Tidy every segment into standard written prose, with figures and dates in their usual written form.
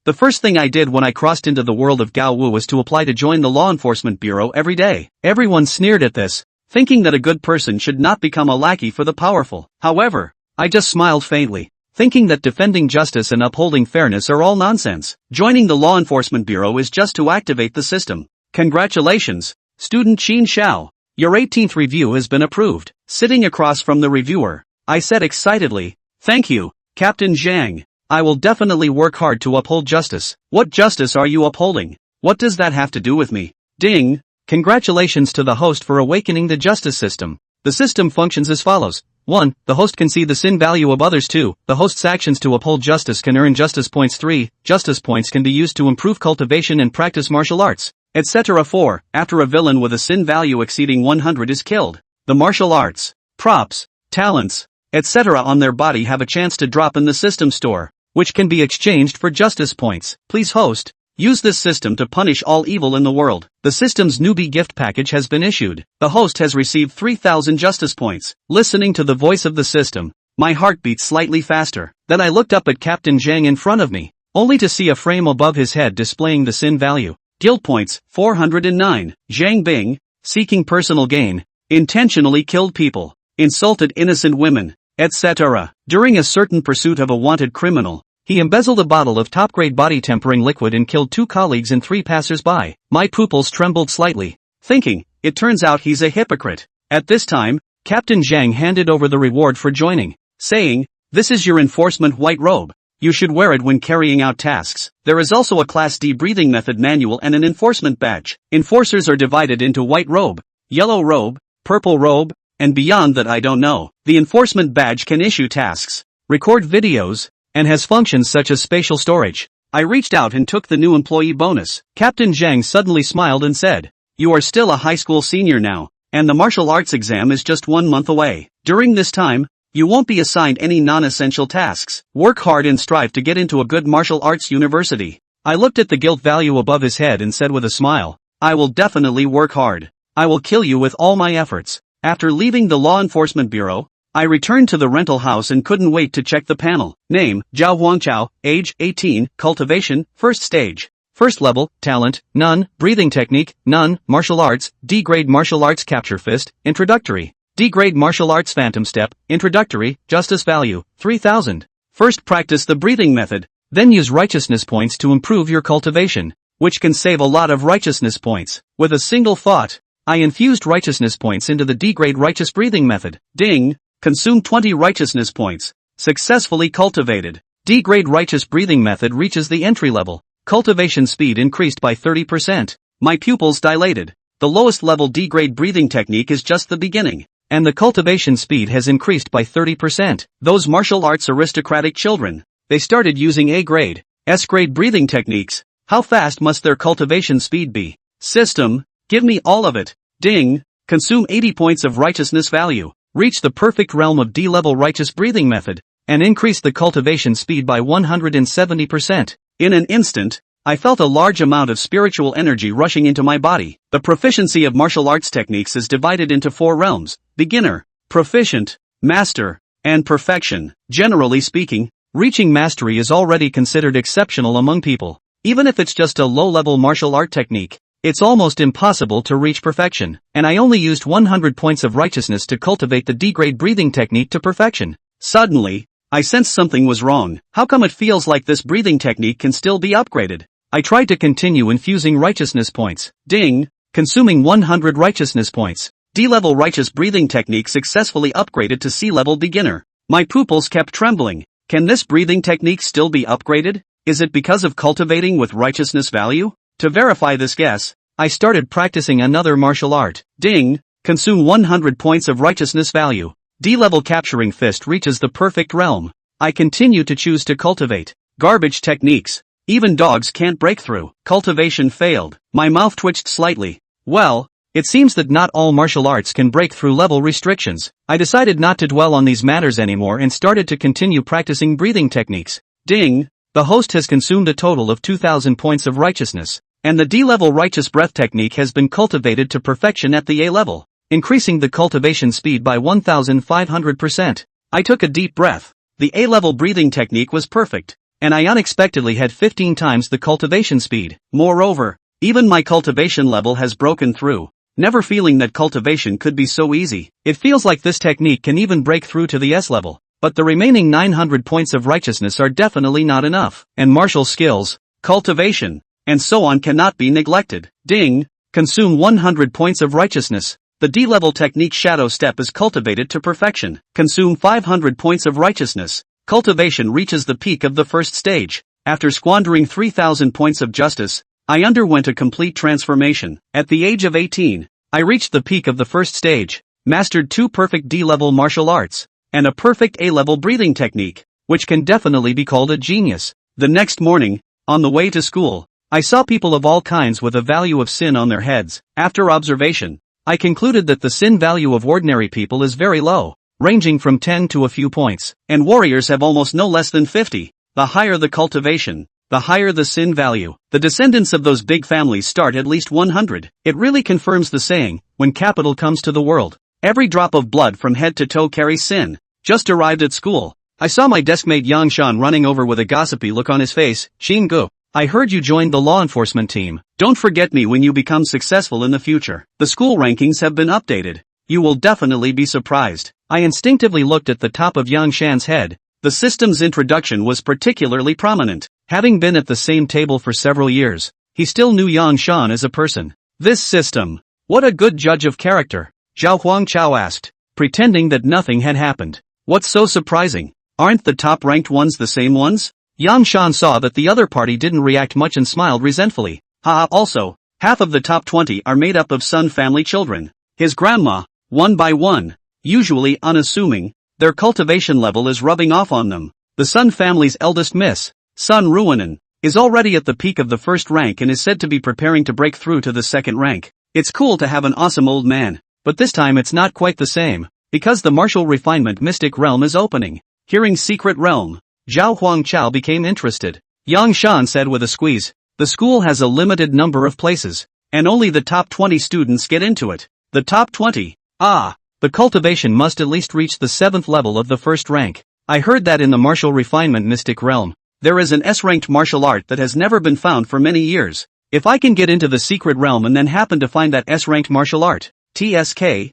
The first thing I did when I crossed into the world of Gaowu was to apply to join the law enforcement bureau every day. Everyone sneered at this, thinking that a good person should not become a lackey for the powerful. However, I just smiled faintly, thinking that defending justice and upholding fairness are all nonsense. Joining the law enforcement bureau is just to activate the system. Congratulations, student Qin Xiao. Your 18th review has been approved. Sitting across from the reviewer, I said excitedly, "Thank you, Captain Zhang. I will definitely work hard to uphold justice." "What justice are you upholding? What does that have to do with me?" Ding! Congratulations to the host for awakening the justice system. The system functions as follows. 1. The host can see the sin value of others. 2. The host's actions to uphold justice can earn justice points. 3. Justice points can be used to improve cultivation and practice martial arts, etc. 4. After a villain with a sin value exceeding 100 is killed, the martial arts, props, talents, etc. on their body have a chance to drop in the system store, which can be exchanged for justice points. Please host, use this system to punish all evil in the world. The system's newbie gift package has been issued. The host has received 3,000 justice points. Listening to the voice of the system, my heart beat slightly faster. Then I looked up at Captain Zhang in front of me, only to see a frame above his head displaying the sin value. Guild points, 409. Zhang Bing, seeking personal gain, intentionally killed people, insulted innocent women, etc. During a certain pursuit of a wanted criminal, he embezzled a bottle of top-grade body-tempering liquid and killed 2 colleagues and 3 passers-by. My pupils trembled slightly, thinking, it turns out he's a hypocrite. At this time, Captain Zhang handed over the reward for joining, saying, "This is your enforcement white robe. You should wear it when carrying out tasks." There is also a Class D breathing method manual and an enforcement badge. Enforcers are divided into white robe, yellow robe, purple robe, and beyond that I don't know. The enforcement badge can issue tasks, record videos, and has functions such as spatial storage. I reached out and took the new employee bonus. Captain Zhang suddenly smiled and said, "You are still a high school senior now, and the martial arts exam is just 1 month away. During this time, you won't be assigned any non-essential tasks. Work hard and strive to get into a good martial arts university." I looked at the guilt value above his head and said with a smile, "I will definitely work hard. I will kill you with all my efforts." After leaving the law enforcement bureau, I returned to the rental house and couldn't wait to check the panel. Name, Zhao Huangqiao, age, 18, cultivation, first stage. First level, talent, none, breathing technique, none, martial arts, D-grade martial arts capture fist, introductory. D-grade martial arts phantom step, introductory, justice value, 3,000. First practice the breathing method, then use righteousness points to improve your cultivation, which can save a lot of righteousness points. With a single thought, I infused righteousness points into the D-grade righteous breathing method. Ding! Consume 20 righteousness points. Successfully cultivated. D-grade righteous breathing method reaches the entry level. Cultivation speed increased by 30%. My pupils dilated. The lowest level D-grade breathing technique is just the beginning, and the cultivation speed has increased by 30%. Those martial arts aristocratic children, they started using A-grade, S-grade breathing techniques. How fast must their cultivation speed be? System, give me all of it. Ding! Consume 80 points of righteousness value. Reach the perfect realm of D-level righteous breathing method, and increase the cultivation speed by 170%. In an instant, I felt a large amount of spiritual energy rushing into my body. The proficiency of martial arts techniques is divided into 4 realms: beginner, proficient, master, and perfection. Generally speaking, reaching mastery is already considered exceptional among people. Even if it's just a low-level martial art technique, it's almost impossible to reach perfection, and I only used 100 points of righteousness to cultivate the D-grade breathing technique to perfection. Suddenly, I sensed something was wrong. How come it feels like this breathing technique can still be upgraded? I tried to continue infusing righteousness points. Ding! Consuming 100 righteousness points. D-level righteous breathing technique successfully upgraded to C-level beginner. My pupils kept trembling. Can this breathing technique still be upgraded? Is it because of cultivating with righteousness value? To verify this guess, I started practicing another martial art. Ding! Consume 100 points of righteousness value. D-level capturing fist reaches the perfect realm. I continue to choose to cultivate. Garbage techniques. Even dogs can't break through. Cultivation failed. My mouth twitched slightly. Well, it seems that not all martial arts can break through level restrictions. I decided not to dwell on these matters anymore and started to continue practicing breathing techniques. Ding! The host has consumed a total of 2,000 points of righteousness, and the D-level righteous breath technique has been cultivated to perfection at the A level, increasing the cultivation speed by 1,500%. I took a deep breath. The A-level breathing technique was perfect. and I unexpectedly had 15 times the cultivation speed. Moreover, even my cultivation level has broken through. Never feeling that cultivation could be so easy. It feels like this technique can even break through to the S level. But the remaining 900 points of righteousness are definitely not enough. And martial skills, cultivation, and so on cannot be neglected. Ding! Consume 100 points of righteousness. The D-level technique Shadow Step is cultivated to perfection. Consume 500 points of righteousness. Cultivation reaches the peak of the first stage. After squandering 3,000 points of justice, I underwent a complete transformation. At the age of 18, I reached the peak of the first stage, mastered 2 perfect D-level martial arts, and a perfect A-level breathing technique, which can definitely be called a genius. The next morning, on the way to school, I saw people of all kinds with a value of sin on their heads. After observation, I concluded that the sin value of ordinary people is very low, ranging from 10 to a few points, and warriors have almost no less than 50. The higher the cultivation, the higher the sin value. The descendants of those big families start at least 100. It really confirms the saying, when capital comes to the world, every drop of blood from head to toe carries sin. Just arrived at school. I saw my deskmate Yang Shan running over with a gossipy look on his face. Xingu, I heard you joined the law enforcement team. Don't forget me when you become successful in the future. The school rankings have been updated. You will definitely be surprised. I instinctively looked at the top of Yang Shan's head. The system's introduction was particularly prominent. Having been at the same table for several years, he still knew Yang Shan as a person. This system. What a good judge of character, Zhao Huangchao asked, pretending that nothing had happened. What's so surprising? Aren't the top-ranked ones the same ones? Yang Shan saw that the other party didn't react much and smiled resentfully. Also, half of the top 20 are made up of Sun family children. His grandma, one by one, usually unassuming, their cultivation level is rubbing off on them. The Sun family's eldest miss, Sun Ruinen, is already at the peak of the first rank and is said to be preparing to break through to the second rank. It's cool to have an awesome old man, but this time it's not quite the same, because the martial refinement mystic realm is opening. Hearing secret realm, Zhao Huangchao became interested. Yang Shan said with a squeeze, the school has a limited number of places, and only the top 20 students get into it. The top 20? The cultivation must at least reach the 7th level of the first rank. I heard that in the martial refinement mystic realm, there is an S-ranked martial art that has never been found for many years. If I can get into the secret realm and then happen to find that S-ranked martial art, TSK,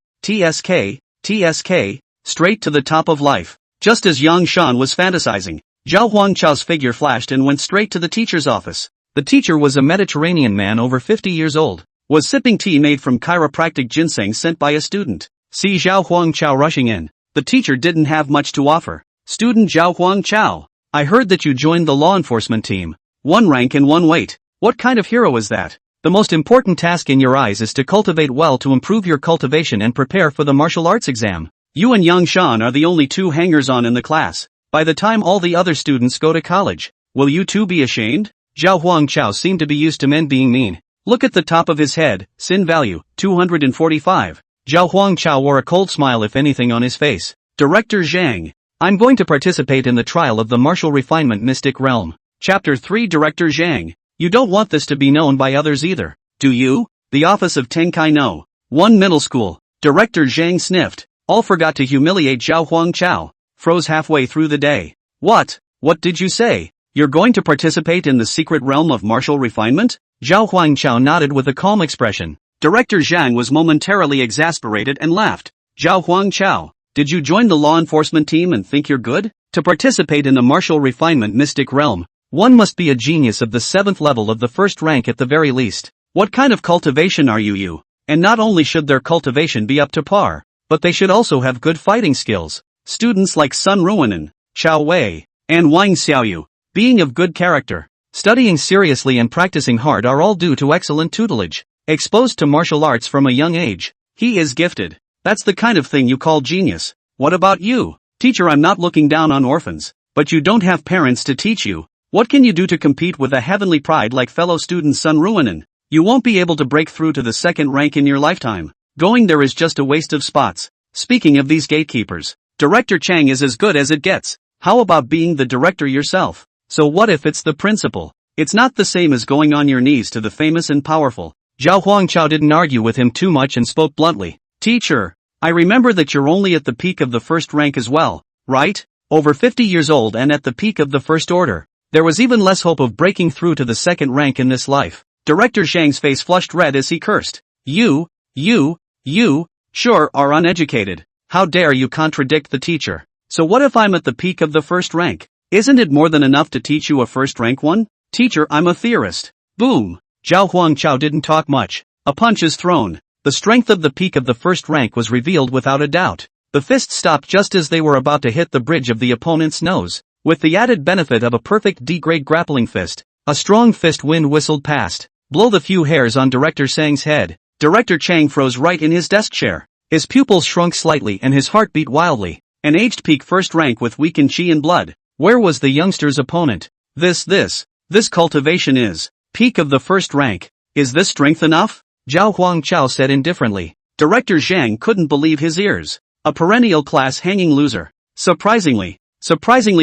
straight to the top of life. Just as Yang Shan was fantasizing, Zhao Huangchao's figure flashed and went straight to the teacher's office. The teacher was a Mediterranean man over 50 years old, was sipping tea made from chiropractic ginseng sent by a student. See Zhao Huangchao rushing in. The teacher didn't have much to offer. Student Zhao Huangchao, I heard that you joined the law enforcement team. 1 rank and 1 weight. What kind of hero is that? The most important task in your eyes is to cultivate well to improve your cultivation and prepare for the martial arts exam. You and Yang Shan are the only 2 hangers-on in the class. By the time all the other students go to college, will you 2 be ashamed? Zhao Huangchao seemed to be used to men being mean. Look at the top of his head, sin value, 245. Zhao Huangchao wore a cold smile if anything on his face. Director Zhang, I'm going to participate in the trial of the martial refinement mystic realm. Chapter 3 Director Zhang, you don't want this to be known by others either, do you? The office of Tenkai No. 1 middle school. Director Zhang sniffed. All forgot to humiliate Zhao Huangchao. Froze halfway through the day. What did you say? You're going to participate in the secret realm of martial refinement? Zhao Huangchao nodded with a calm expression. Director Zhang was momentarily exasperated and laughed. Zhao Huangchao, did you join the law enforcement team and think you're good? To participate in the martial refinement mystic realm, one must be a genius of the 7th level of the first rank at the very least. What kind of cultivation are you? And not only should their cultivation be up to par, but they should also have good fighting skills. Students like Sun Ruinen, Chao Wei, and Wang Xiaoyu, being of good character, studying seriously and practicing hard are all due to excellent tutelage. Exposed to martial arts from a young age, he is gifted. That's the kind of thing you call genius. What about you? Teacher, I'm not looking down on orphans, but you don't have parents to teach you. What can you do to compete with a heavenly pride like fellow student Sun Ruinen? You won't be able to break through to the 2nd rank in your lifetime. Going there is just a waste of spots. Speaking of these gatekeepers, Director Chang is as good as it gets. How about being the director yourself? So what if it's the principal? It's not the same as going on your knees to the famous and powerful. Zhao Huangchao didn't argue with him too much and spoke bluntly. Teacher, I remember that you're only at the peak of the first rank as well, right? Over 50 years old and at the peak of the first order. There was even less hope of breaking through to the second rank in this life. Director Zhang's face flushed red as he cursed. You, sure are uneducated. How dare you contradict the teacher? So what if I'm at the peak of the first rank? Isn't it more than enough to teach you a first rank one? Teacher, I'm a theorist. Boom! Zhao Huangchao didn't talk much. A punch is thrown. The strength of the peak of the first rank was revealed without a doubt. The fist stopped just as they were about to hit the bridge of the opponent's nose. With the added benefit of a perfect D-grade grappling fist, a strong fist wind whistled past. Blow the few hairs on Director Zhang's head. Director Chang froze right in his desk chair. His pupils shrunk slightly and his heart beat wildly. An aged peak first rank with weakened chi and blood. Where was the youngster's opponent? This cultivation is peak of the first rank. Is this strength enough? Zhao Huangchao said indifferently. Director Zhang couldn't believe his ears. A perennial class hanging loser. Surprisingly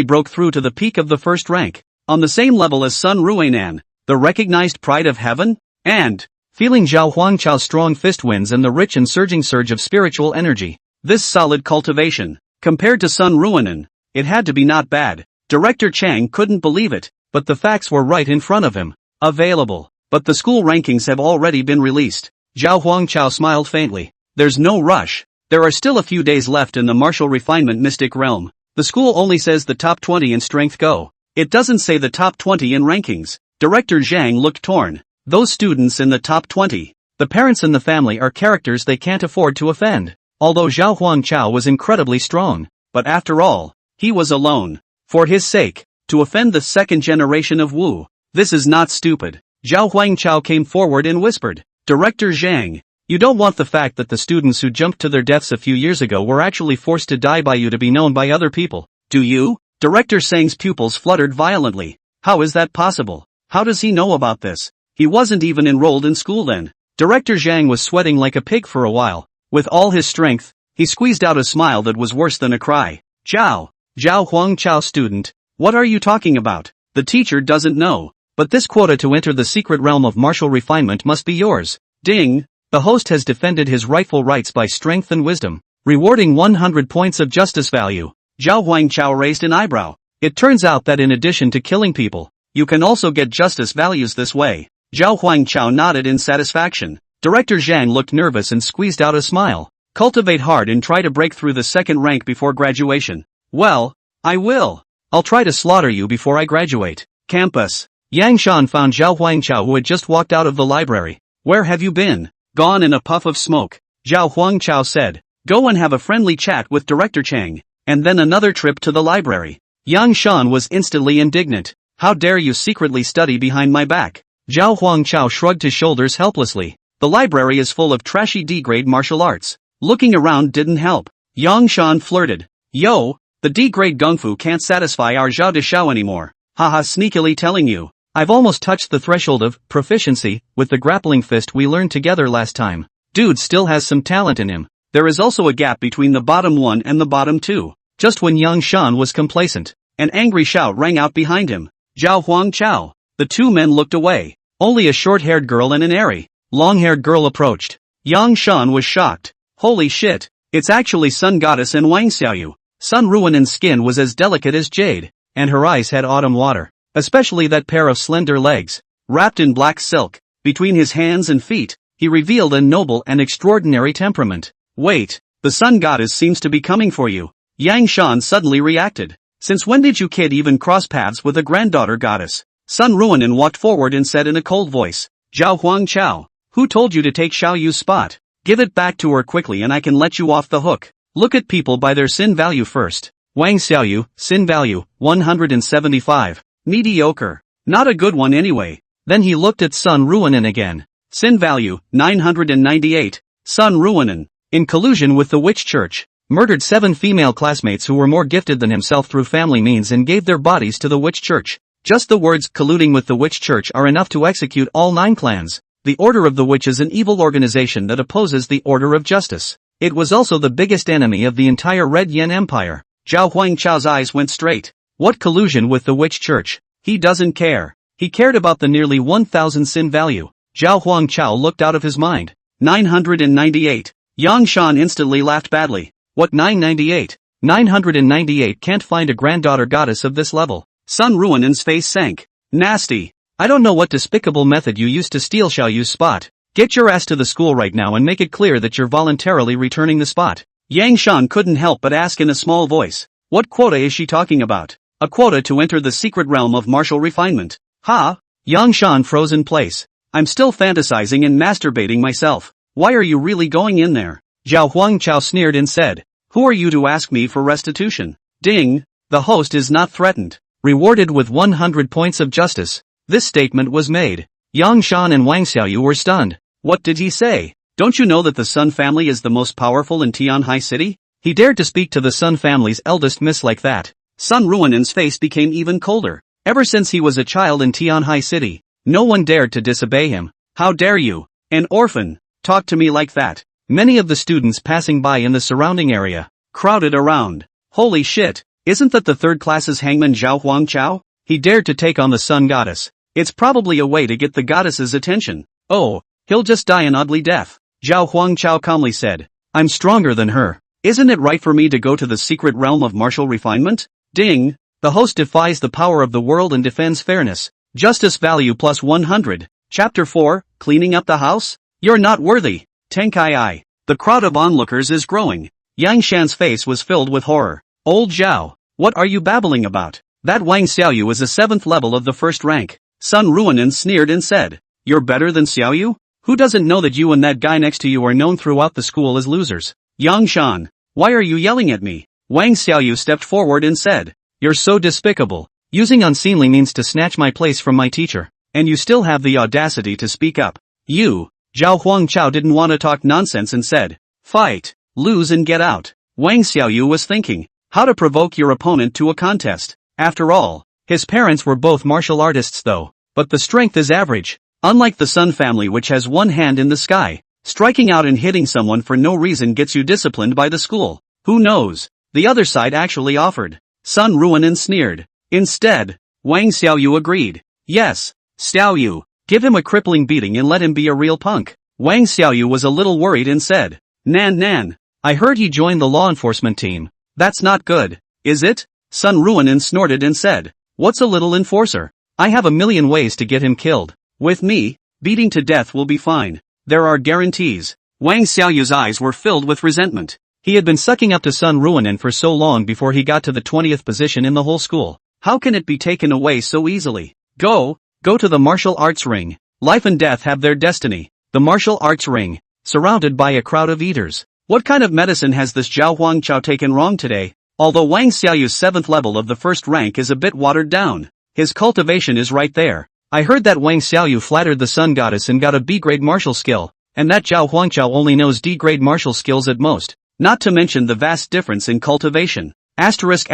broke through to the peak of the first rank. On the same level as Sun Ruinan, the recognized pride of heaven? And, feeling Zhao Huangchao's strong fist winds and the rich and surging surge of spiritual energy, this solid cultivation, compared to Sun Ruinan, it had to be not bad. Director Chang couldn't believe it, but the facts were right in front of him. Available. But the school rankings have already been released. Zhao Huangchao smiled faintly. There's no rush. There are still a few days left in the martial refinement mystic realm. The school only says the top 20 in strength go. It doesn't say the top 20 in rankings. Director Zhang looked torn. Those students in the top 20, the parents and the family are characters they can't afford to offend. Although Zhao Huangchao was incredibly strong, but after all, he was alone. For his sake, to offend the second generation of Wu. This is not stupid. Zhao Huangchao came forward and whispered, Director Zhang, you don't want the fact that the students who jumped to their deaths a few years ago were actually forced to die by you to be known by other people, do you? Director Zhang's pupils fluttered violently. How is that possible? How does he know about this? He wasn't even enrolled in school then. Director Zhang was sweating like a pig for a while. With all his strength, he squeezed out a smile that was worse than a cry. Zhao Huangchao student, what are you talking about? The teacher doesn't know. But this quota to enter the secret realm of martial refinement must be yours. Ding! The host has defended his rightful rights by strength and wisdom, rewarding 100 points of justice value. Zhao Huangchao raised an eyebrow. It turns out that in addition to killing people, you can also get justice values this way. Zhao Huangchao nodded in satisfaction. Director Zhang looked nervous and squeezed out a smile. Cultivate hard and try to break through the second rank before graduation. Well, I will. I'll try to slaughter you before I graduate. Campus. Yang Shan found Zhao Huangchao who had just walked out of the library. Where have you been? Gone in a puff of smoke. Zhao Huangchao said. Go and have a friendly chat with Director Chang, and then another trip to the library. Yang Shan was instantly indignant. How dare you secretly study behind my back? Zhao Huangchao shrugged his shoulders helplessly. The library is full of trashy D-grade martial arts. Looking around didn't help. Yang Shan flirted. Yo, the D-grade gung fu can't satisfy our Zhao de Shao anymore. Haha, sneakily telling you. I've almost touched the threshold of proficiency with the grappling fist we learned together last time. Dude still has some talent in him. There is also a gap between the bottom one and the bottom two. Just when Yang Shan was complacent, an angry shout rang out behind him. Zhao Huangchao. The two men looked away. Only a short-haired girl and an airy, long-haired girl approached. Yang Shan was shocked. Holy shit, it's actually Sun Goddess and Wang Xiaoyu. Sun Ruinen's skin was as delicate as jade, and her eyes had autumn water. Especially that pair of slender legs, wrapped in black silk. Between his hands and feet, he revealed a noble and extraordinary temperament. Wait, the Sun Goddess seems to be coming for you. Yang Shan suddenly reacted. Since when did you kid even cross paths with a granddaughter goddess? Sun Ruinen walked forward and said in a cold voice. Zhao Huangchao, who told you to take Xiaoyu's spot? Give it back to her quickly and I can let you off the hook. Look at people by their sin value first. Wang Xiaoyu, sin value, 175. Mediocre. Not a good one anyway. Then he looked at Sun Ruinen again. Sin value, 998. Sun Ruinen, in collusion with the witch church, murdered 7 female classmates who were more gifted than himself through family means and gave their bodies to the witch church. Just the words colluding with the witch church are enough to execute all 9 clans. The Order of the Witch is an evil organization that opposes the order of justice. It was also the biggest enemy of the entire Red Yen Empire. Zhao Huangchao's eyes went straight. What collusion with the witch church? He doesn't care. He cared about the nearly 1,000 sin value. Zhao Huangchao looked out of his mind. 998. Yang Shan instantly laughed badly. What 998? 998 can't find a granddaughter goddess of this level. Sun Ruinen's face sank. Nasty. I don't know what despicable method you used to steal Xiaoyu's spot. Get your ass to the school right now and make it clear that you're voluntarily returning the spot. Yang Shan couldn't help but ask in a small voice. What quota is she talking about? A quota to enter the secret realm of martial refinement. Ha? Yang Shan froze in place. I'm still fantasizing and masturbating myself. Why are you really going in there? Zhao Huangchao sneered and said. Who are you to ask me for restitution? Ding. The host is not threatened. Rewarded with 100 points of justice. This statement was made. Yang Shan and Wang Xiaoyu were stunned. What did he say? Don't you know that the Sun family is the most powerful in Tianhai City? He dared to speak to the Sun family's eldest miss like that. Sun Ruinen's face became even colder. Ever since he was a child in Tianhai City, no one dared to disobey him. How dare you, an orphan, talk to me like that? Many of the students passing by in the surrounding area crowded around. Holy shit, isn't that the third class's hangman Zhao Huangchao? He dared to take on the Sun goddess. It's probably a way to get the goddess's attention. Oh, he'll just die an ugly death. Zhao Huangchao calmly said. I'm stronger than her. Isn't it right for me to go to the secret realm of martial refinement? Ding. The host defies the power of the world and defends fairness. Justice value plus 100. Chapter 4, Cleaning up the house? You're not worthy. Tenkai I. The crowd of onlookers is growing. Yang Shan's face was filled with horror. Old Zhao, what are you babbling about? That Wang Xiaoyu is a 7th level of the first rank. Sun Ruinen sneered and said. You're better than Xiaoyu? Who doesn't know that you and that guy next to you are known throughout the school as losers? Yang Shan, why are you yelling at me? Wang Xiaoyu stepped forward and said. You're so despicable. Using unseemly means to snatch my place from my teacher. And you still have the audacity to speak up. You. Zhao Huangchao didn't want to talk nonsense and said. Fight. Lose and get out. Wang Xiaoyu was thinking. How to provoke your opponent to a contest. After all, his parents were both martial artists though. But the strength is average. Unlike the Sun family which has one hand in the sky. Striking out and hitting someone for no reason gets you disciplined by the school. Who knows? The other side actually offered. Sun Ruinen sneered. Instead, Wang Xiaoyu agreed. Yes, Xiaoyu, give him a crippling beating and let him be a real punk. Wang Xiaoyu was a little worried and said. Nan, I heard he joined the law enforcement team. That's not good, is it? Sun Ruinen snorted and said. What's a little enforcer? I have a million ways to get him killed. With me, beating to death will be fine. There are guarantees. Wang Xiaoyu's eyes were filled with resentment. He had been sucking up to Sun Ruinen for so long before he got to the 20th position in the whole school. How can it be taken away so easily? Go to the martial arts ring. Life and death have their destiny. The martial arts ring, surrounded by a crowd of eaters. What kind of medicine has this Zhao Huangchao taken wrong today? Although Wang Xiaoyu's 7th level of the first rank is a bit watered down, his cultivation is right there. I heard that Wang Xiaoyu flattered the Sun goddess and got a B-grade martial skill, and that Zhao Huangchao only knows D-grade martial skills at most. Not to mention the vast difference in cultivation. Asterisk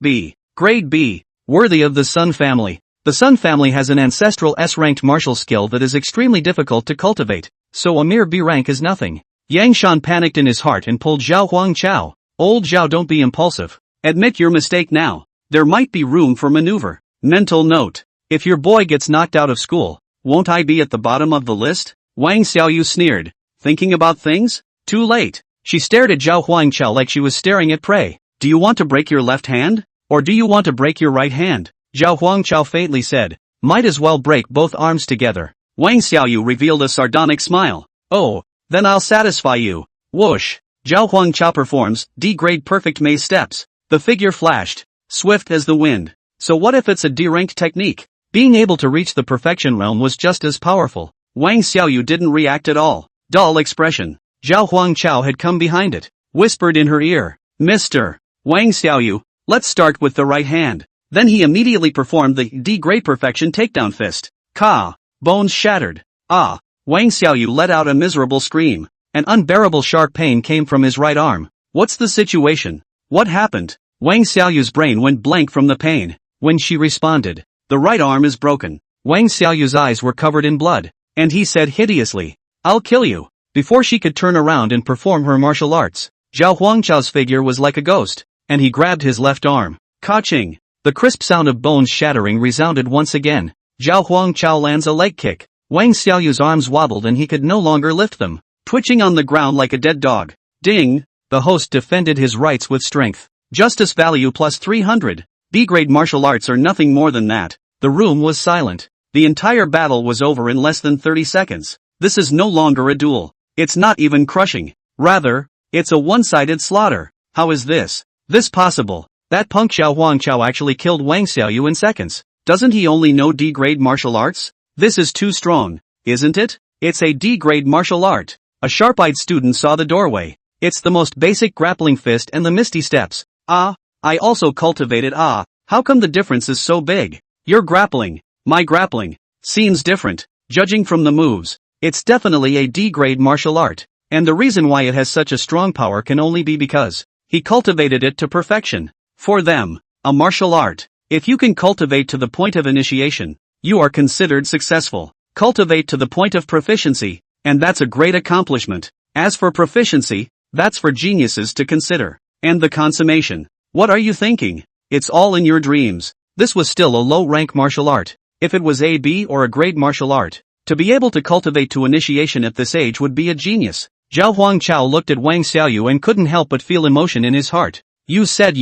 B. Grade B. Worthy of the Sun family. The Sun family has an ancestral S-ranked martial skill that is extremely difficult to cultivate, so a mere B rank is nothing. Yang Shan panicked in his heart and pulled Zhao Huangchao. Old Zhao, don't be impulsive. Admit your mistake now. There might be room for maneuver. Mental note. If your boy gets knocked out of school, won't I be at the bottom of the list? Wang Xiaoyu sneered. Thinking about things? Too late. She stared at Zhao Huangchao like she was staring at prey. Do you want to break your left hand? Or do you want to break your right hand? Zhao Huangchao faintly said. Might as well break both arms together. Wang Xiaoyu revealed a sardonic smile. Oh, then I'll satisfy you. Whoosh. Zhao Huangchao performs D-grade perfect maze steps. The figure flashed, swift as the wind. So what if it's a D-ranked technique? Being able to reach the perfection realm was just as powerful. Wang Xiaoyu didn't react at all. Dull expression. Zhao Huangchao had come behind it, whispered in her ear. Mr. Wang Xiaoyu, let's start with the right hand. Then he immediately performed the D-grade perfection takedown fist. Ka. Bones shattered. Ah. Wang Xiaoyu let out a miserable scream. An unbearable sharp pain came from his right arm. What's the situation? What happened? Wang Xiaoyu's brain went blank from the pain. When she responded, the right arm is broken. Wang Xiaoyu's eyes were covered in blood, and he said hideously, I'll kill you. Before she could turn around and perform her martial arts, Zhao Huangchao's figure was like a ghost, and he grabbed his left arm. Ka-ching! The crisp sound of bones shattering resounded once again. Zhao Huangchao lands a leg kick. Wang Xiaoyu's arms wobbled and he could no longer lift them, twitching on the ground like a dead dog. Ding! The host defended his rights with strength. Justice value plus 300. D-grade martial arts are nothing more than that. The room was silent. The entire battle was over in less than 30 seconds. This is no longer a duel. It's not even crushing. Rather, it's a one-sided slaughter. How is this possible? That punk Xiao Huangqiao actually killed Wang Xiaoyu in seconds. Doesn't he only know D-grade martial arts? This is too strong, isn't it? It's a D-grade martial art. A sharp-eyed student saw the doorway. It's the most basic grappling fist and the misty steps. I also cultivated how come the difference is so big? Your grappling, my grappling, seems different. Judging from the moves, it's definitely a D-grade martial art. And the reason why it has such a strong power can only be because he cultivated it to perfection. For them, a martial art. If you can cultivate to the point of initiation, you are considered successful. Cultivate to the point of proficiency, and that's a great accomplishment. As for proficiency, that's for geniuses to consider. And the consummation. What are you thinking? It's all in your dreams. This was still a low-rank martial art. If it was a B or a grade martial art, to be able to cultivate to initiation at this age would be a genius. Zhao Huangqiao looked at Wang Xiaoyu and couldn't help but feel emotion in his heart. You said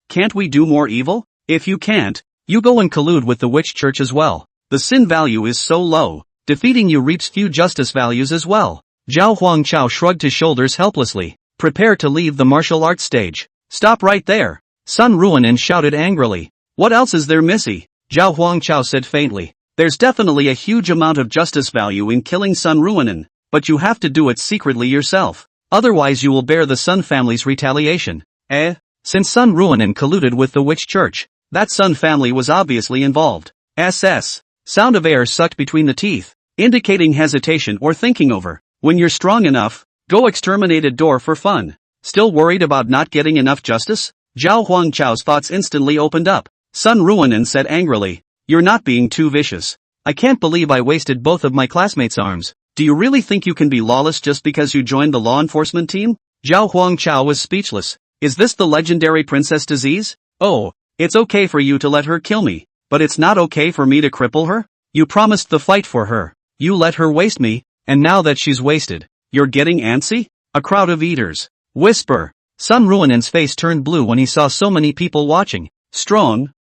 can't we do more evil? If you can't, you go and collude with the witch church as well. The sin value is so low, defeating you reaps few justice values as well. Zhao Huangqiao shrugged his shoulders helplessly. Prepare to leave the martial arts stage. Stop right there. Sun Ruonan shouted angrily. What else is there, Missy? Zhao Huangqiao said faintly. There's definitely a huge amount of justice value in killing Sun Ruonan, but you have to do it secretly yourself. Otherwise you will bear the Sun family's retaliation. Since Sun Ruonan colluded with the witch church, that Sun family was obviously involved. Sound of air sucked between the teeth, indicating hesitation or thinking over. When you're strong enough, go exterminate a door for fun. Still worried about not getting enough justice? Zhao Huangqiao's thoughts instantly opened up. Sun Ruonan said angrily, you're not being too vicious. I can't believe I wasted both of my classmates' arms. Do you really think you can be lawless just because you joined the law enforcement team? Zhao Huangqiao was speechless. Is this the legendary princess disease? Oh, it's okay for you to let her kill me, but it's not okay for me to cripple her? You promised the fight for her. You let her waste me, and now that she's wasted, you're getting antsy? A crowd of eaters. Whisper. Sun Ruonan's face turned blue when he saw so many people watching. Strong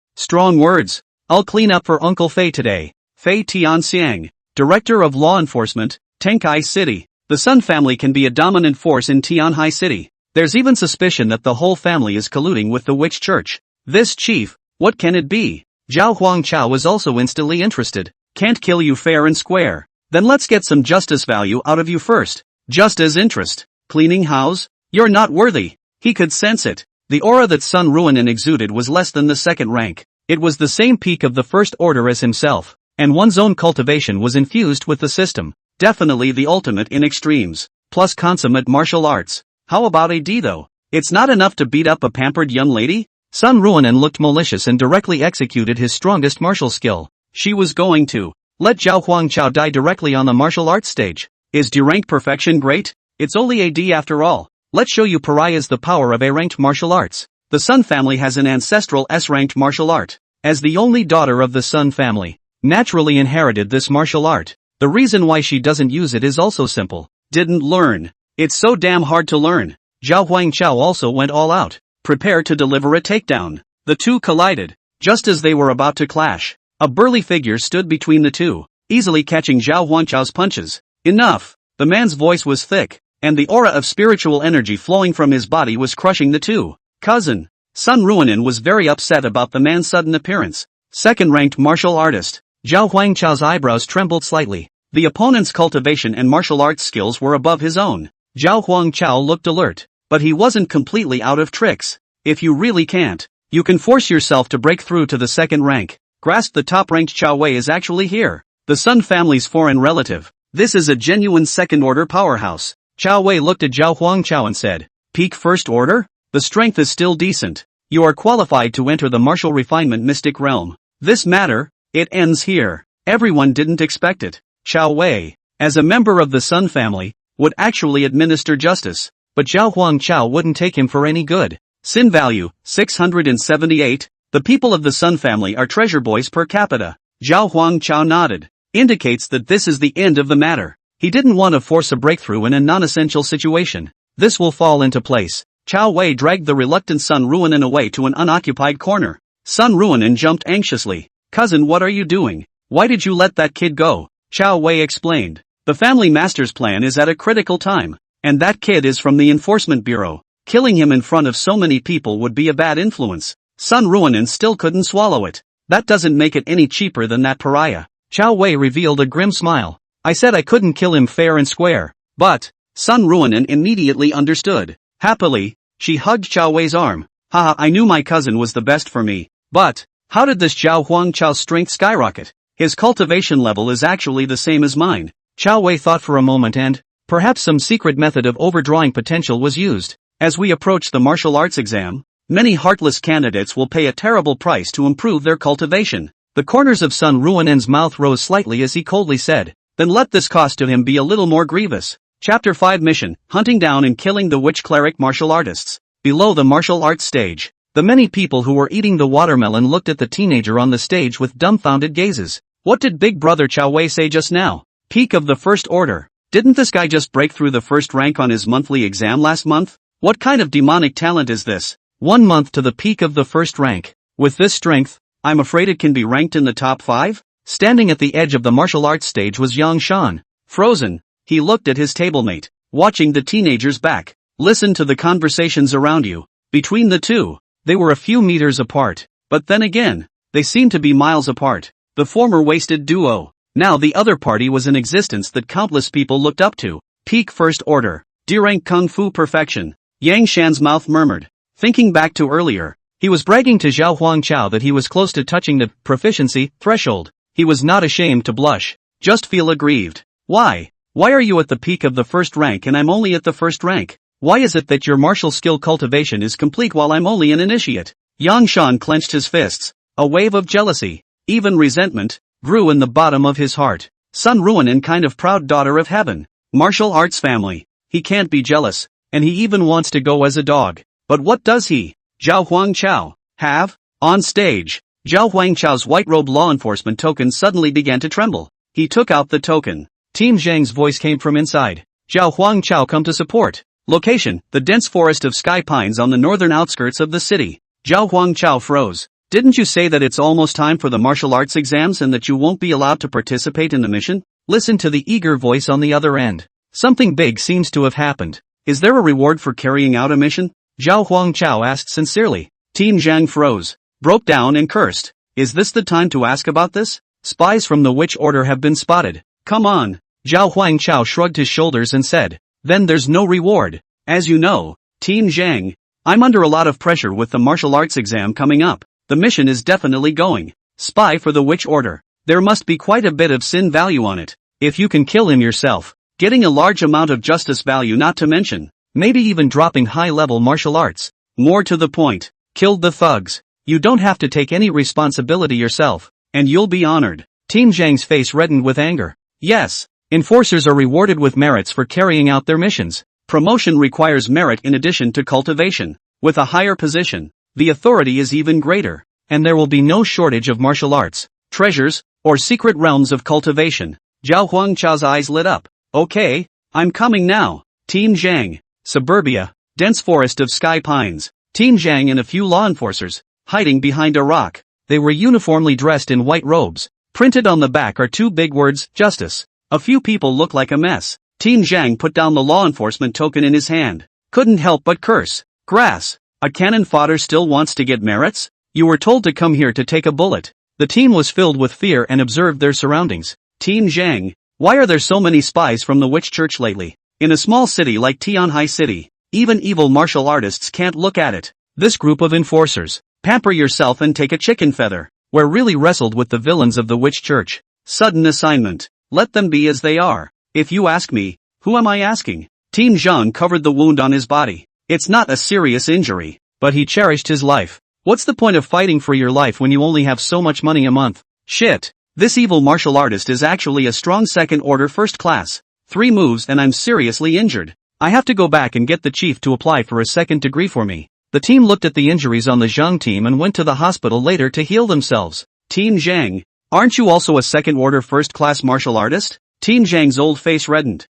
words. I'll clean up for Uncle Fei today. Fei Tianxiang, Director of Law Enforcement, Tenkai City. The Sun family can be a dominant force in Tianhai City. There's even suspicion that the whole family is colluding with the witch church. This chief, what can it be? Zhao Huangqiao was also instantly interested. Can't kill you fair and square. Then let's get some justice value out of you first. Just as interest. Cleaning house? You're not worthy. He could sense it. The aura that Sun Ruonan exuded was less than the second rank. It was the same peak of the first order as himself, and one's own cultivation was infused with the system. Definitely the ultimate in extremes. Plus consummate martial arts. How about a D though? It's not enough to beat up a pampered young lady? Sun Ruonan looked malicious and directly executed his strongest martial skill. She was going to let Zhao Huangqiao die directly on the martial arts stage. Is D-rank perfection great? It's only a D after all. Let's show you pariahs the power of A-ranked martial arts. The Sun family has an ancestral S-ranked martial art. As the only daughter of the Sun family, naturally inherited this martial art. The reason why she doesn't use it is also simple. Didn't learn. It's so damn hard to learn. Zhao Huangqiao also went all out, prepared to deliver a takedown. The two collided. Just as they were about to clash, a burly figure stood between the two, easily catching Zhao Huangqiao's punches. Enough. The man's voice was thick, and the aura of spiritual energy flowing from his body was crushing the two. Cousin. Sun Ruonan was very upset about the man's sudden appearance. Second-ranked martial artist. Zhao Huangqiao's eyebrows trembled slightly. The opponent's cultivation and martial arts skills were above his own. Zhao Huangqiao looked alert, but he wasn't completely out of tricks. If you really can't, you can force yourself to break through to the second rank. Grasp the top-ranked Chao Wei is actually here. The Sun family's foreign relative. This is a genuine second-order powerhouse. Chao Wei looked at Zhao Huangqiao and said, peak first order? The strength is still decent. You are qualified to enter the martial refinement mystic realm. This matter, it ends here. Everyone didn't expect it. Chao Wei, as a member of the Sun family, would actually administer justice, but Zhao Huangqiao wouldn't take him for any good. Sin value, 678. The people of the Sun family are treasure boys per capita. Zhao Huangqiao nodded. Indicates that this is the end of the matter. He didn't want to force a breakthrough in a non-essential situation. This will fall into place. Chao Wei dragged the reluctant Sun Ruonan away to an unoccupied corner. Sun Ruonan jumped anxiously. Cousin, what are you doing? Why did you let that kid go? Chao Wei explained. The family master's plan is at a critical time. And that kid is from the Enforcement Bureau. Killing him in front of so many people would be a bad influence. Sun Ruonan still couldn't swallow it. That doesn't make it any cheaper than that pariah. Chao Wei revealed a grim smile. I said I couldn't kill him fair and square. But, Sun Ruonan immediately understood. Happily, she hugged Chao Wei's arm. Haha, I knew my cousin was the best for me. But, how did this Zhao Huangchao's strength skyrocket? His cultivation level is actually the same as mine. Chao Wei thought for a moment and, perhaps some secret method of overdrawing potential was used. As we approach the martial arts exam, many heartless candidates will pay a terrible price to improve their cultivation. The corners of Sun Ruonan's mouth rose slightly as he coldly said, then let this cost to him be a little more grievous. Chapter 5 Mission, Hunting Down and Killing the Witch Cleric Martial Artists. Below the martial arts stage, the many people who were eating the watermelon looked at the teenager on the stage with dumbfounded gazes. What did Big Brother Chao Wei say just now? Peak of the First Order. Didn't this guy just break through the first rank on his monthly exam last month? What kind of demonic talent is this? 1 month to the peak of the first rank. With this strength, I'm afraid it can be ranked in the top 5? Standing at the edge of the martial arts stage was Yang Shan. Frozen, he looked at his tablemate, watching the teenager's back. Listen to the conversations around you. Between the two, they were a few meters apart. But then again, they seemed to be miles apart. The former wasted duo. Now the other party was an existence that countless people looked up to. Peak First Order. D-rank Kung Fu Perfection. Yang Shan's mouth murmured. Thinking back to earlier, he was bragging to Zhao Huangchao that he was close to touching the proficiency threshold. He was not ashamed to blush. Just feel aggrieved. Why? Why are you at the peak of the first rank and I'm only at the first rank? Why is it that your martial skill cultivation is complete while I'm only an initiate? Yang Shan clenched his fists. A wave of jealousy, even resentment, grew in the bottom of his heart. Sun Ruonan kind of proud daughter of heaven. Martial arts family. He can't be jealous, and he even wants to go as a dog. But what does he, Zhao Huangchao, have? On stage, Zhao Huangchao's white robe law enforcement token suddenly began to tremble. He took out the token. Team Zhang's voice came from inside. Zhao Huangchao come to support. Location, the dense forest of sky pines on the northern outskirts of the city. Zhao Huangchao froze. Didn't you say that it's almost time for the martial arts exams and that you won't be allowed to participate in the mission? Listen to the eager voice on the other end. Something big seems to have happened. Is there a reward for carrying out a mission? Zhao Huangchao asked sincerely. Team Zhang froze, broke down and cursed. Is this the time to ask about this? Spies from the Witch Order have been spotted. Come on. Zhao Huangchao shrugged his shoulders and said, then there's no reward. As you know, Team Zhang, I'm under a lot of pressure with the martial arts exam coming up. The mission is definitely going. Spy for the Witch Order. There must be quite a bit of sin value on it. If you can kill him yourself, getting a large amount of justice value not to mention, maybe even dropping high-level martial arts. More to the point, killed the thugs. You don't have to take any responsibility yourself, and you'll be honored. Team Zhang's face reddened with anger. Yes, enforcers are rewarded with merits for carrying out their missions. Promotion requires merit in addition to cultivation. With a higher position, the authority is even greater, and there will be no shortage of martial arts, treasures, or secret realms of cultivation. Zhao Huangchao's eyes lit up. Okay, I'm coming now. Team Zhang. Suburbia, dense forest of sky pines. Team Zhang and a few law enforcers, hiding behind a rock. They were uniformly dressed in white robes. Printed on the back are 2 big words, justice. A few people look like a mess. Team Zhang put down the law enforcement token in his hand. Couldn't help but curse. Grass. A cannon fodder still wants to get merits? You were told to come here to take a bullet. The team was filled with fear and observed their surroundings. Team Zhang, why are there so many spies from the witch church lately? In a small city like Tianhai City, even evil martial artists can't look at it. This group of enforcers, pamper yourself and take a chicken feather, were really wrestled with the villains of the witch church. Sudden assignment. Let them be as they are. If you ask me, who am I asking? Team Zhang covered the wound on his body. It's not a serious injury, but he cherished his life. What's the point of fighting for your life when you only have so much money a month? Shit. This evil martial artist is actually a strong second order first class. 3 moves and I'm seriously injured. I have to go back and get the chief to apply for a second degree for me. The team looked at the injuries on the Zhang team and went to the hospital later to heal themselves. Team Zhang, aren't you also a second order first class martial artist? Team Zhang's old face reddened.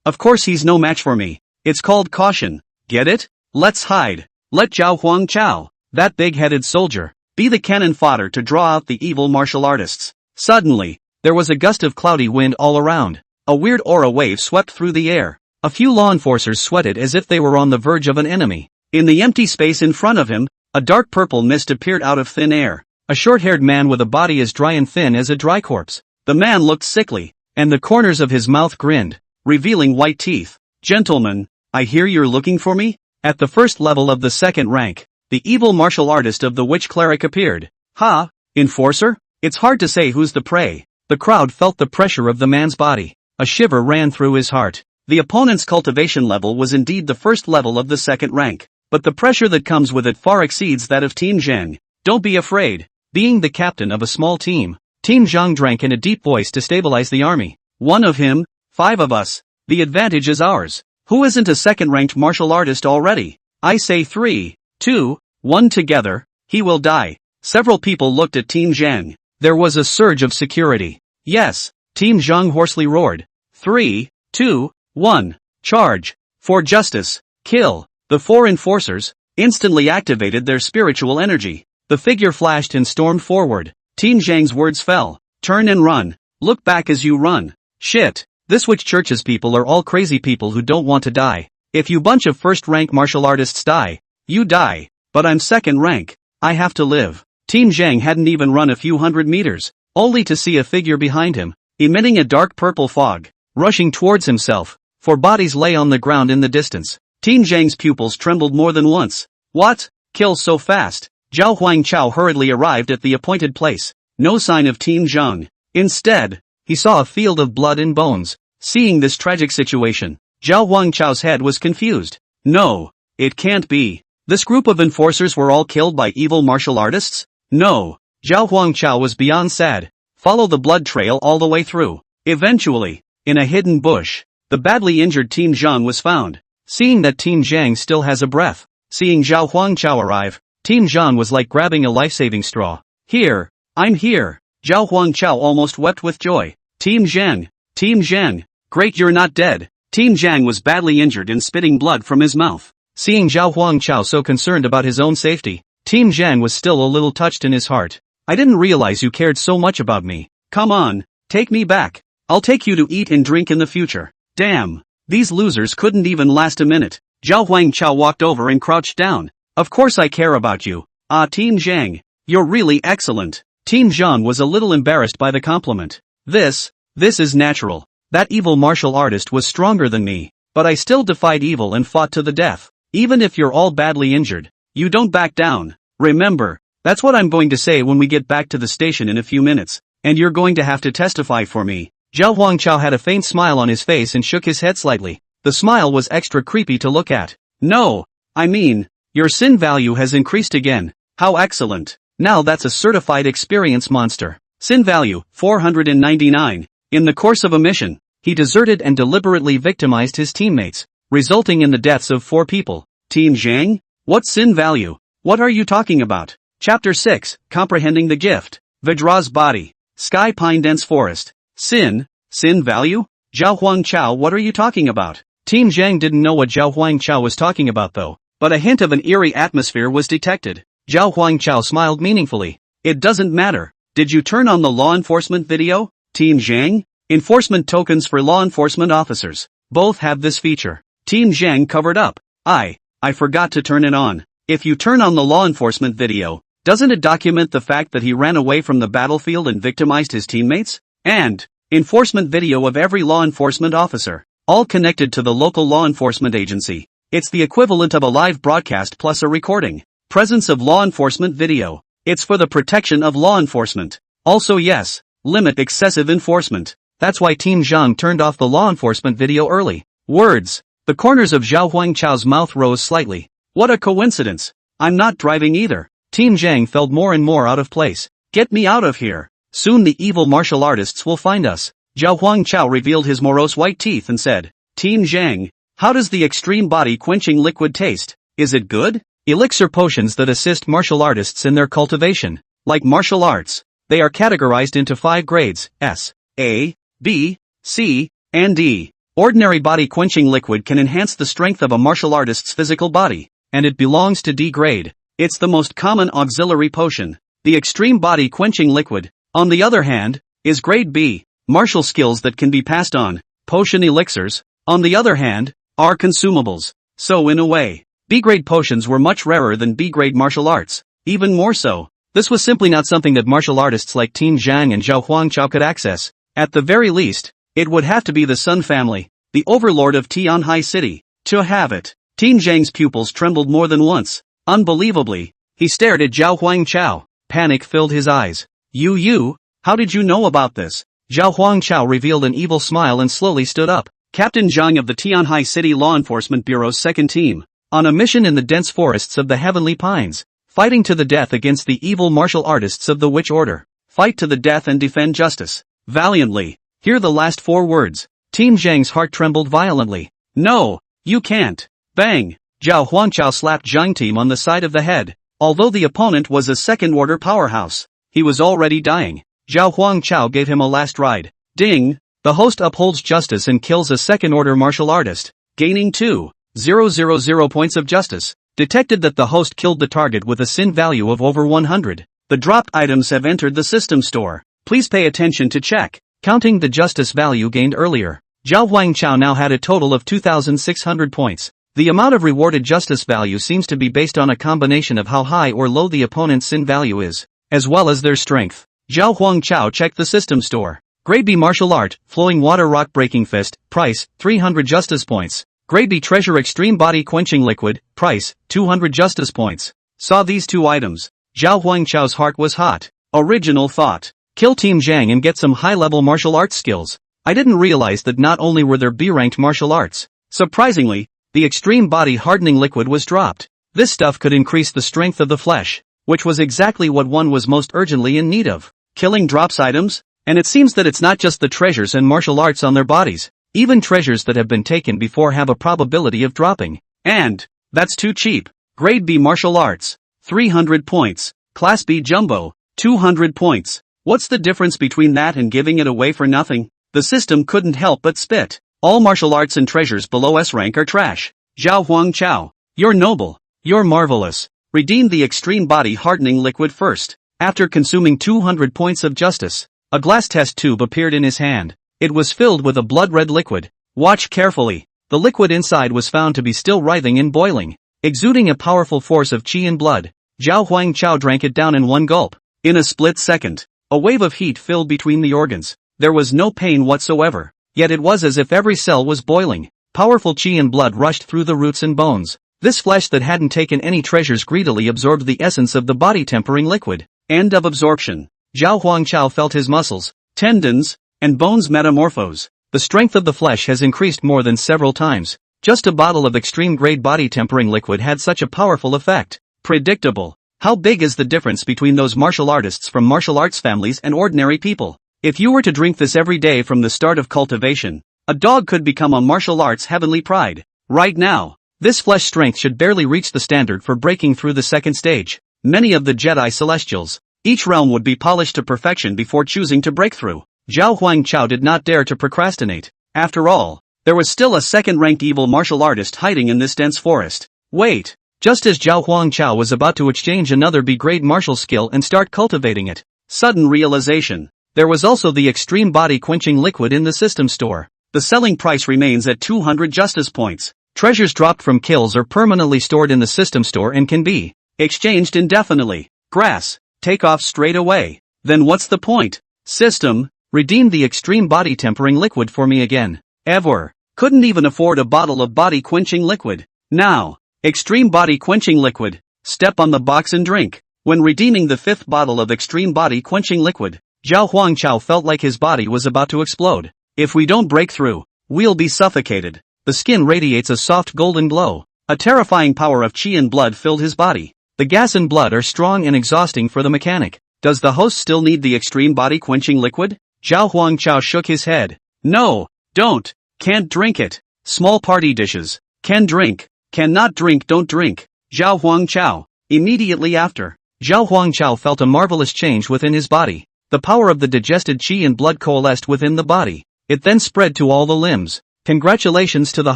Of course he's no match for me. It's called caution. Get it? Let's hide. Let Zhao Huangchao, that big-headed soldier, Be the cannon fodder to draw out the evil martial artists. Suddenly, there was a gust of cloudy wind all around. A weird aura wave swept through the air. A few law enforcers sweated as if they were on the verge of an enemy. In the empty space in front of him, a dark purple mist appeared out of thin air. A short-haired man with a body as dry and thin as a dry corpse. The man looked sickly, and the corners of his mouth grinned, revealing white teeth. Gentlemen, I hear you're looking for me? At the first level of the second rank, the evil martial artist of the witch cleric appeared. Ha, enforcer? It's hard to say who's the prey. The crowd felt the pressure of the man's body. A shiver ran through his heart. The opponent's cultivation level was indeed the first level of the second rank, but the pressure that comes with it far exceeds that of Team Zhang. Don't be afraid. Being the captain of a small team, Team Zhang drank in a deep voice to stabilize the army. One of him, 5 of us. The advantage is ours. Who isn't a second-ranked martial artist already? I say 3, 2, 1 together, he will die. Several people looked at Team Zhang. There was a surge of security. Yes, Team Zhang hoarsely roared. 3, 2, 1, charge. For justice, kill. The 4 enforcers instantly activated their spiritual energy. The figure flashed and stormed forward. Team Zhang's words fell. Turn and run. Look back as you run. Shit. This witch church's people are all crazy people who don't want to die. If you bunch of first-rank martial artists die, you die. But I'm second rank. I have to live. Team Zhang hadn't even run a few hundred meters, only to see a figure behind him, emitting a dark purple fog, rushing towards himself. 4 bodies lay on the ground in the distance. Team Zhang's pupils trembled more than once. What? Kill so fast? Zhao Huangchao hurriedly arrived at the appointed place. No sign of Team Zhang. Instead, he saw a field of blood and bones. Seeing this tragic situation, Zhao Huangchao's head was confused. No, it can't be. This group of enforcers were all killed by evil martial artists? No. Zhao Huangchao was beyond sad. Follow the blood trail all the way through. Eventually, in a hidden bush, the badly injured Team Zhang was found. Seeing that Team Zhang still has a breath, seeing Zhao Huangchao arrive, Team Zhang was like grabbing a life-saving straw. Here, I'm here. Zhao Huangchao almost wept with joy. Team Zhang, great you're not dead. Team Zhang was badly injured and spitting blood from his mouth. Seeing Zhao Huangchao so concerned about his own safety, Team Zhang was still a little touched in his heart. I didn't realize you cared so much about me. Come on, take me back. I'll take you to eat and drink in the future. Damn, these losers couldn't even last a minute. Zhao Huangchao walked over and crouched down. Of course I care about you. Ah, Team Zhang, you're really excellent. Team Zhang was a little embarrassed by the compliment. This is natural. That evil martial artist was stronger than me, but I still defied evil and fought to the death. Even if you're all badly injured, you don't back down. Remember, that's what I'm going to say when we get back to the station in a few minutes, and you're going to have to testify for me. Zhao Huangchao had a faint smile on his face and shook his head slightly. The smile was extra creepy to look at. No, I mean, your sin value has increased again. How excellent. Now that's a certified experience monster. Sin value, 499. In the course of a mission, he deserted and deliberately victimized his teammates, resulting in the deaths of 4 people. Team Zhang? What sin value? What are you talking about? Chapter 6, Comprehending the Gift. Vidra's Body. Sky Pine Dense Forest. Sin value? Zhao Huangchao, what are you talking about? Team Zhang didn't know what Zhao Huangchao was talking about though, but a hint of an eerie atmosphere was detected. Zhao Huangchao smiled meaningfully. It doesn't matter. Did you turn on the law enforcement video? Team Zhang? Enforcement tokens for law enforcement officers. Both have this feature. Team Zhang covered up. I forgot to turn it on. If you turn on the law enforcement video, doesn't it document the fact that he ran away from the battlefield and victimized his teammates? And enforcement video of every law enforcement officer, all connected to the local law enforcement agency. It's the equivalent of a live broadcast plus a recording. Presence of law enforcement video. It's for the protection of law enforcement. Also yes, limit excessive enforcement. That's why Team Zhang turned off the law enforcement video early. Words. The corners of Zhao Huangchao's mouth rose slightly. What a coincidence. I'm not driving either. Team Zhang felt more and more out of place. Get me out of here. Soon the evil martial artists will find us. Zhao Huangchao revealed his morose white teeth and said, Team Zhang, how does the extreme body quenching liquid taste? Is it good? Elixir potions that assist martial artists in their cultivation. Like martial arts, they are categorized into 5 grades, S, A, B, C, and D. Ordinary body quenching liquid can enhance the strength of a martial artist's physical body, and it belongs to D grade. It's the most common auxiliary potion. the extreme body quenching liquid, on the other hand, is grade B. Martial skills that can be passed on. Potion elixirs, on the other hand, are consumables. So in a way, B-grade potions were much rarer than B-grade martial arts. Even more so, this was simply not something that martial artists like Team Zhang and Zhao Huangchao could access. At the very least, it would have to be the Sun family, the overlord of Tianhai City, to have it. Team Zhang's pupils trembled more than once. Unbelievably, he stared at Zhao Huangchao. Panic filled his eyes. You, how did you know about this? Zhao Huangchao revealed an evil smile and slowly stood up. Captain Zhang of the Tianhai City Law Enforcement Bureau's second team, on a mission in the dense forests of the Heavenly Pines, fighting to the death against the evil martial artists of the Witch Order. Fight to the death and defend justice. Valiantly. Hear the last 4 words. Team Zhang's heart trembled violently. No, you can't. Bang! Zhao Huangchao slapped Zhang Team on the side of the head. Although the opponent was a second-order powerhouse, he was already dying. Zhao Huangchao gave him a last ride. Ding! The host upholds justice and kills a second-order martial artist, gaining 2,000 points of justice. Detected that the host killed the target with a sin value of over 100. The dropped items have entered the system store. Please pay attention to check. Counting the justice value gained earlier, Zhao Huangchao now had a total of 2,600 points. The amount of rewarded justice value seems to be based on a combination of how high or low the opponent's sin value is, as well as their strength. Zhao Huangchao checked the system store. Grade B martial art, flowing water rock breaking fist, price, 300 justice points. Grade B treasure extreme body quenching liquid, price, 200 justice points. Saw these 2 items. Zhao Huangchao's heart was hot. Original thought. Kill Team Zhang and get some high-level martial arts skills. I didn't realize that not only were there B-ranked martial arts. Surprisingly, the extreme body hardening liquid was dropped. This stuff could increase the strength of the flesh, which was exactly what one was most urgently in need of. Killing drops items? And it seems that it's not just the treasures and martial arts on their bodies. Even treasures that have been taken before have a probability of dropping. And that's too cheap. Grade B martial arts, 300 points. Class B jumbo, 200 points. What's the difference between that and giving it away for nothing? The system couldn't help but spit. All martial arts and treasures below S rank are trash. Zhao Huangchao, you're noble. You're marvelous. Redeem the extreme body hardening liquid first. After consuming 200 points of justice, a glass test tube appeared in his hand. It was filled with a blood-red liquid. Watch carefully. The liquid inside was found to be still writhing and boiling, exuding a powerful force of qi and blood. Zhao Huangchao drank it down in one gulp. In a split second, a wave of heat filled between the organs. There was no pain whatsoever, yet it was as if every cell was boiling. Powerful qi and blood rushed through the roots and bones. This flesh that hadn't taken any treasures greedily absorbed the essence of the body-tempering liquid. End of absorption. Zhao Huangchao felt his muscles, tendons, and bones metamorphose. The strength of the flesh has increased more than several times. Just a bottle of extreme-grade body-tempering liquid had such a powerful effect. Predictable. How big is the difference between those martial artists from martial arts families and ordinary people? If you were to drink this every day from the start of cultivation, a dog could become a martial arts heavenly pride. Right now, this flesh strength should barely reach the standard for breaking through the second stage. Many of the Jedi Celestials, each realm would be polished to perfection before choosing to break through. Zhao Huangchao did not dare to procrastinate. After all, there was still a second-ranked evil martial artist hiding in this dense forest. Wait. Just as Zhao Huangchao was about to exchange another B-grade martial skill and start cultivating it, sudden realization. There was also the extreme body quenching liquid in the system store. The selling price remains at 200 justice points. Treasures dropped from kills are permanently stored in the system store and can be exchanged indefinitely. Grass. Take off straight away. Then what's the point? System. Redeem the extreme body tempering liquid for me again. Ever. Couldn't even afford a bottle of body quenching liquid. Now. Extreme body quenching liquid. Step on the box and drink. When redeeming the 5th bottle of extreme body quenching liquid, Zhao Huangchao felt like his body was about to explode. If we don't break through, we'll be suffocated. The skin radiates a soft golden glow. A terrifying power of qi and blood filled his body. The gas and blood are strong and exhausting for the mechanic. Does the host still need the extreme body quenching liquid? Zhao Huangchao shook his head. No, don't. Can't drink it. Small party dishes. Can drink. Cannot drink, don't drink. Zhao Huangchao. Immediately after, Zhao Huangchao felt a marvelous change within his body. The power of the digested qi and blood coalesced within the body. It then spread to all the limbs. Congratulations to the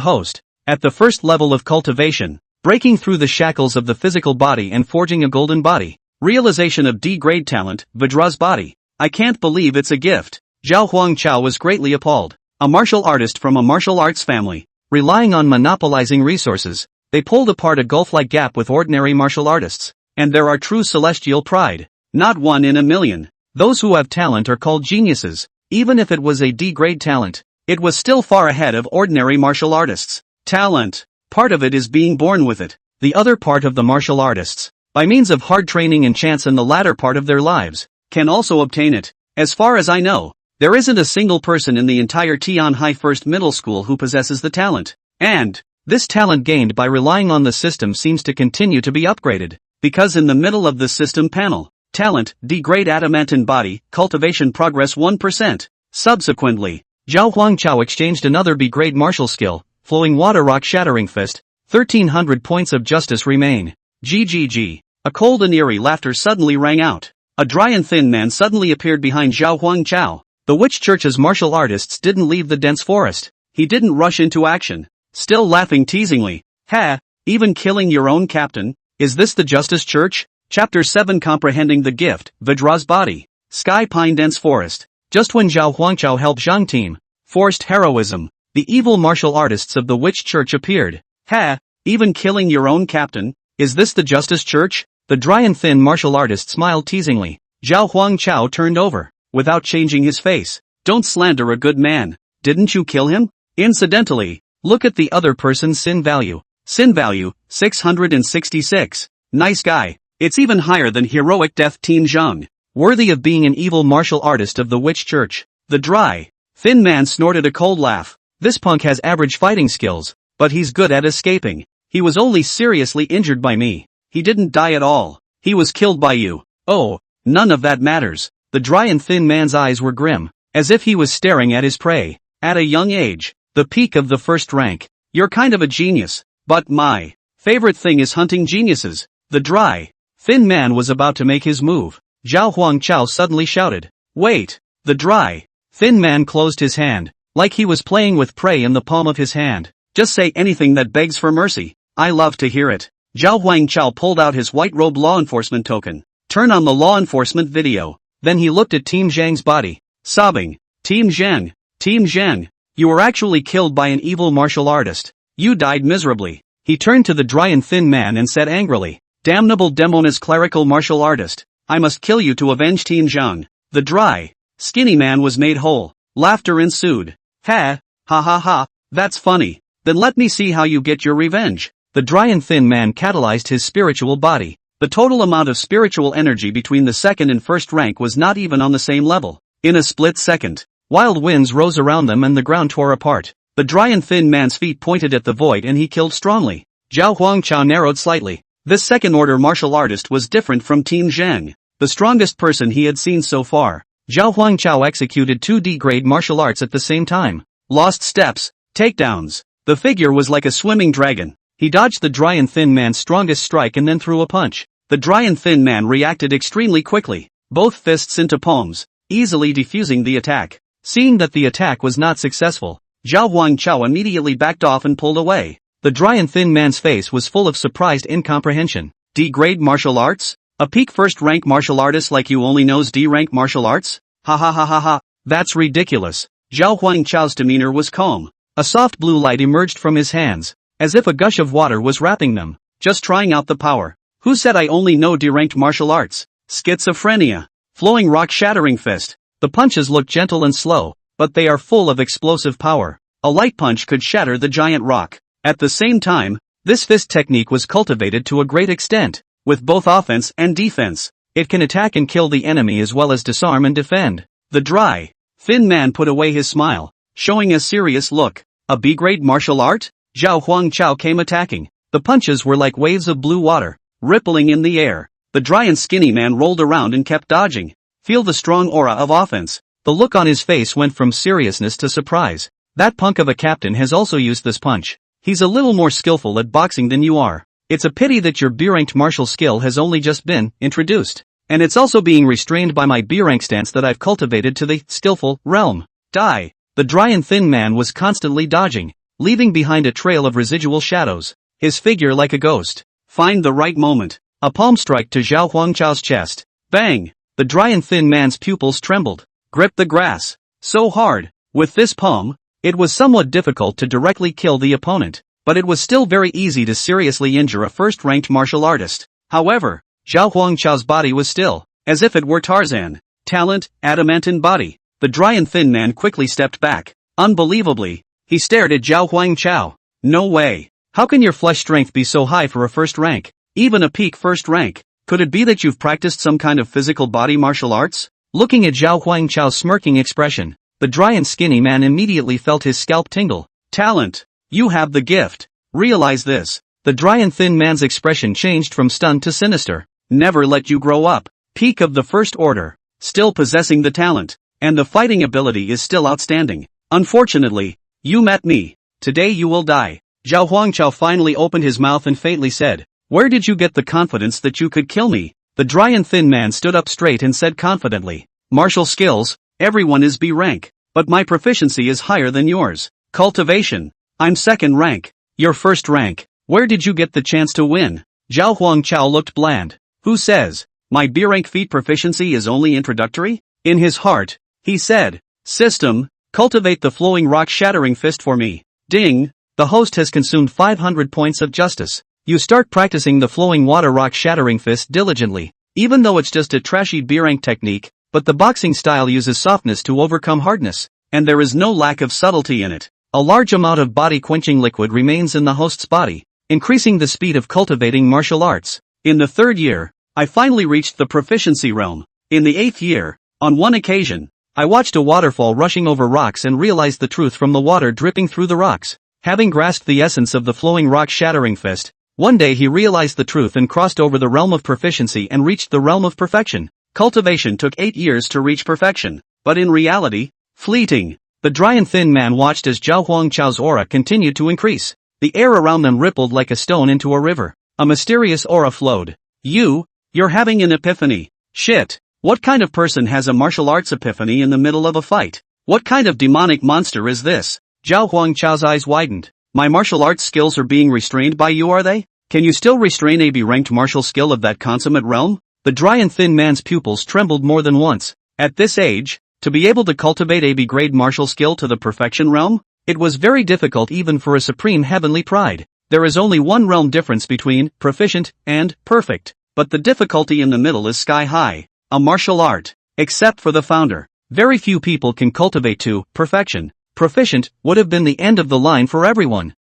host. At the first level of cultivation, breaking through the shackles of the physical body and forging a golden body. Realization of D-grade talent, Vidra's body. I can't believe it's a gift. Zhao Huangchao was greatly appalled. A martial artist from a martial arts family. Relying on monopolizing resources, they pulled apart a gulf-like gap with ordinary martial artists. And there are true celestial pride. Not one in a million. Those who have talent are called geniuses. Even if it was a D-grade talent, it was still far ahead of ordinary martial artists. Talent. Part of it is being born with it. The other part of the martial artists, by means of hard training and chance in the latter part of their lives, can also obtain it. As far as I know, there isn't a single person in the entire Tianhai First Middle School who possesses the talent. And this talent gained by relying on the system seems to continue to be upgraded. Because in the middle of the system panel, talent, D-grade adamantine body, cultivation progress 1%. Subsequently, Zhao Huangchao exchanged another B-grade martial skill, flowing water rock shattering fist. 1300 points of justice remain. GGG. A cold and eerie laughter suddenly rang out. A dry and thin man suddenly appeared behind Zhao Huangchao. The witch church's martial artists didn't leave the dense forest. He didn't rush into action. Still laughing teasingly. Ha, even killing your own captain? Is this the Justice Church? Chapter 7 Comprehending the Gift, Vidra's Body. Sky Pine Dense Forest. Just when Zhao Huangchao helped Zhang Team, forced heroism, the evil martial artists of the Witch Church appeared. Ha, even killing your own captain? Is this the Justice Church? The dry and thin martial artist smiled teasingly. Zhao Huangchao turned over, without changing his face. Don't slander a good man. Didn't you kill him? Incidentally, look at the other person's sin value. Sin value, 666. Nice guy. It's even higher than heroic death Tin Zheng. Worthy of being an evil martial artist of the Witch Church. The dry, thin man snorted a cold laugh. This punk has average fighting skills, but he's good at escaping. He was only seriously injured by me. He didn't die at all. He was killed by you. Oh, none of that matters. The dry and thin man's eyes were grim, as if he was staring at his prey. At a young age, the peak of the first rank. You're kind of a genius, but my favorite thing is hunting geniuses. The dry, thin man was about to make his move. Zhao Huangchao suddenly shouted. Wait! The dry, thin man closed his hand, like he was playing with prey in the palm of his hand. Just say anything that begs for mercy. I love to hear it. Zhao Huangchao pulled out his white robe law enforcement token. Turn on the law enforcement video. Then he looked at Team Zhang's body, sobbing. Team Zhang, you were actually killed by an evil martial artist. You died miserably. He turned to the dry and thin man and said angrily. Damnable demoness clerical martial artist. I must kill you to avenge Team Zhang. The dry, skinny man was made whole. Laughter ensued. Ha ha, that's funny. Then let me see how you get your revenge. The dry and thin man catalyzed his spiritual body. The total amount of spiritual energy between the second and first rank was not even on the same level. In a split second, wild winds rose around them and the ground tore apart. The dry and thin man's feet pointed at the void and he killed strongly. Zhao Huangchao narrowed slightly. This second-order martial artist was different from Team Zhang, the strongest person he had seen so far. Zhao Huangchao executed 2D-grade martial arts at the same time. Lost steps, takedowns. The figure was like a swimming dragon. He dodged the dry and thin man's strongest strike and then threw a punch. The dry and thin man reacted extremely quickly, both fists into palms, easily defusing the attack. Seeing that the attack was not successful, Zhao Huangchao immediately backed off and pulled away. The dry and thin man's face was full of surprised incomprehension. D-grade martial arts? A peak first-rank martial artist like you only knows D-rank martial arts? Ha. That's ridiculous. Zhao Huangchao's demeanor was calm. A soft blue light emerged from his hands, as if a gush of water was wrapping them. Just trying out the power. Who said I only know D-ranked martial arts? Schizophrenia. Flowing rock shattering fist. The punches look gentle and slow, but they are full of explosive power. A light punch could shatter the giant rock. At the same time, this fist technique was cultivated to a great extent. With both offense and defense, it can attack and kill the enemy as well as disarm and defend. The dry, thin man put away his smile, showing a serious look. A B-grade martial art? Zhao Huangchao came attacking. The punches were like waves of blue water, rippling in the air. The dry and skinny man rolled around and kept dodging. Feel the strong aura of offense. The look on his face went from seriousness to surprise. That punk of a captain has also used this punch. He's a little more skillful at boxing than you are. It's a pity that your B-ranked martial skill has only just been introduced. And it's also being restrained by my B-rank stance that I've cultivated to the skillful realm. Die. The dry and thin man was constantly dodging, leaving behind a trail of residual shadows, his figure like a ghost. Find the right moment. A palm strike to Zhao Huangchao's chest. Bang! The dry and thin man's pupils trembled. Grip the grass. So hard. With this palm, it was somewhat difficult to directly kill the opponent, but it was still very easy to seriously injure a first-ranked martial artist. However, Zhao Huangchao's body was still, as if it were Tarzan. Talent, adamantine body. The dry and thin man quickly stepped back. Unbelievably, he stared at Zhao Huangchao. No way. How can your flesh strength be so high for a first rank? Even a peak first rank. Could it be that you've practiced some kind of physical body martial arts? Looking at Zhao Huangchao's smirking expression, the dry and skinny man immediately felt his scalp tingle. Talent. You have the gift. Realize this. The dry and thin man's expression changed from stunned to sinister. Never let you grow up. Peak of the first order. Still possessing the talent. And the fighting ability is still outstanding. Unfortunately, you met me. Today you will die. Zhao Huangchao finally opened his mouth and faintly said, "Where did you get the confidence that you could kill me?" The dry and thin man stood up straight and said confidently, "Martial skills, everyone is B rank, but my proficiency is higher than yours. Cultivation, I'm second rank. You're first rank. Where did you get the chance to win?" Zhao Huangchao looked bland. Who says, my B rank feat proficiency is only introductory? In his heart, he said, "System, cultivate the flowing rock shattering fist for me." Ding! The host has consumed 500 points of justice. You start practicing the flowing water rock shattering fist diligently. Even though it's just a trashy B-rank technique, but the boxing style uses softness to overcome hardness, and there is no lack of subtlety in it. A large amount of body-quenching liquid remains in the host's body, increasing the speed of cultivating martial arts. In the 3rd year, I finally reached the proficiency realm. In the 8th year, on one occasion, I watched a waterfall rushing over rocks and realized the truth from the water dripping through the rocks. Having grasped the essence of the flowing rock shattering fist, one day he realized the truth and crossed over the realm of proficiency and reached the realm of perfection. Cultivation took 8 years to reach perfection, but in reality, fleeting. The dry and thin man watched as Zhao Huangchao's aura continued to increase. The air around them rippled like a stone into a river. A mysterious aura flowed. You're having an epiphany. Shit. What kind of person has a martial arts epiphany in the middle of a fight? What kind of demonic monster is this? Zhao Huangchao's eyes widened. My martial arts skills are being restrained by you, are they? Can you still restrain a B-ranked martial skill of that consummate realm? The dry and thin man's pupils trembled more than once. At this age, to be able to cultivate a B-grade martial skill to the perfection realm? It was very difficult even for a supreme heavenly pride. There is only one realm difference between proficient and perfect, but the difficulty in the middle is sky high. A martial art. Except for the founder, very few people can cultivate to perfection. Proficient would have been the end of the line for everyone.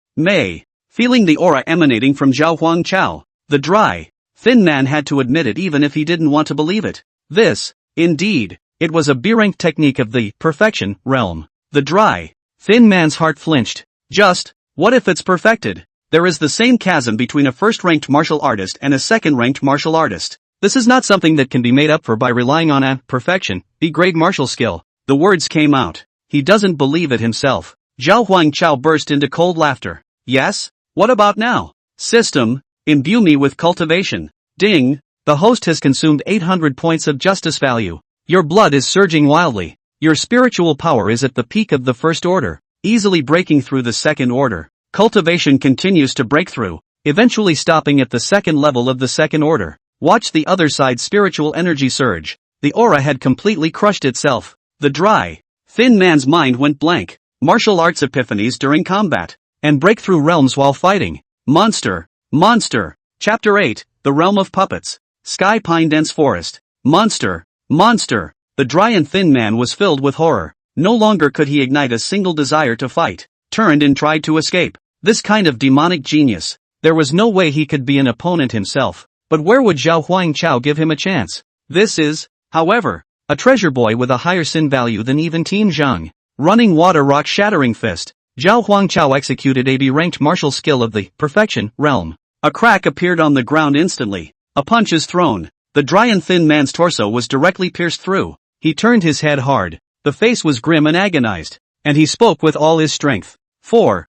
Feeling the aura emanating from Zhao Huangchao, the dry, thin man had to admit it even if he didn't want to believe it. This, indeed, it was a B-rank technique of the perfection realm. The dry, thin man's heart flinched. What if it's perfected? There is the same chasm between a first-ranked martial artist and a second-ranked martial artist. This is not something that can be made up for by relying on a perfection, B-grade martial skill. The words came out. He doesn't believe it himself. Zhao Huangchao burst into cold laughter. Yes? What about now? System, imbue me with cultivation. Ding! The host has consumed 800 points of justice value. Your blood is surging wildly. Your spiritual power is at the peak of the first order, easily breaking through the second order. Cultivation continues to break through, eventually stopping at the second level of the second order. Watch the other side's spiritual energy surge. The aura had completely crushed itself. The dry, thin man's mind went blank. Martial arts epiphanies during combat, and breakthrough realms while fighting. Monster. Chapter 8, The Realm of Puppets. Sky Pine Dense Forest. Monster. The dry and thin man was filled with horror. No longer could he ignite a single desire to fight. Turned and tried to escape. This kind of demonic genius. There was no way he could be an opponent himself. But where would Zhao Huangchao give him a chance? This is, however, a treasure boy with a higher sin value than even Team Zhang. Running water rock shattering fist. Zhao Huangchao executed a B-ranked martial skill of the perfection realm. A crack appeared on the ground instantly. A punch is thrown. The dry and thin man's torso was directly pierced through. He turned his head hard. The face was grim and agonized. And he spoke with all his strength. For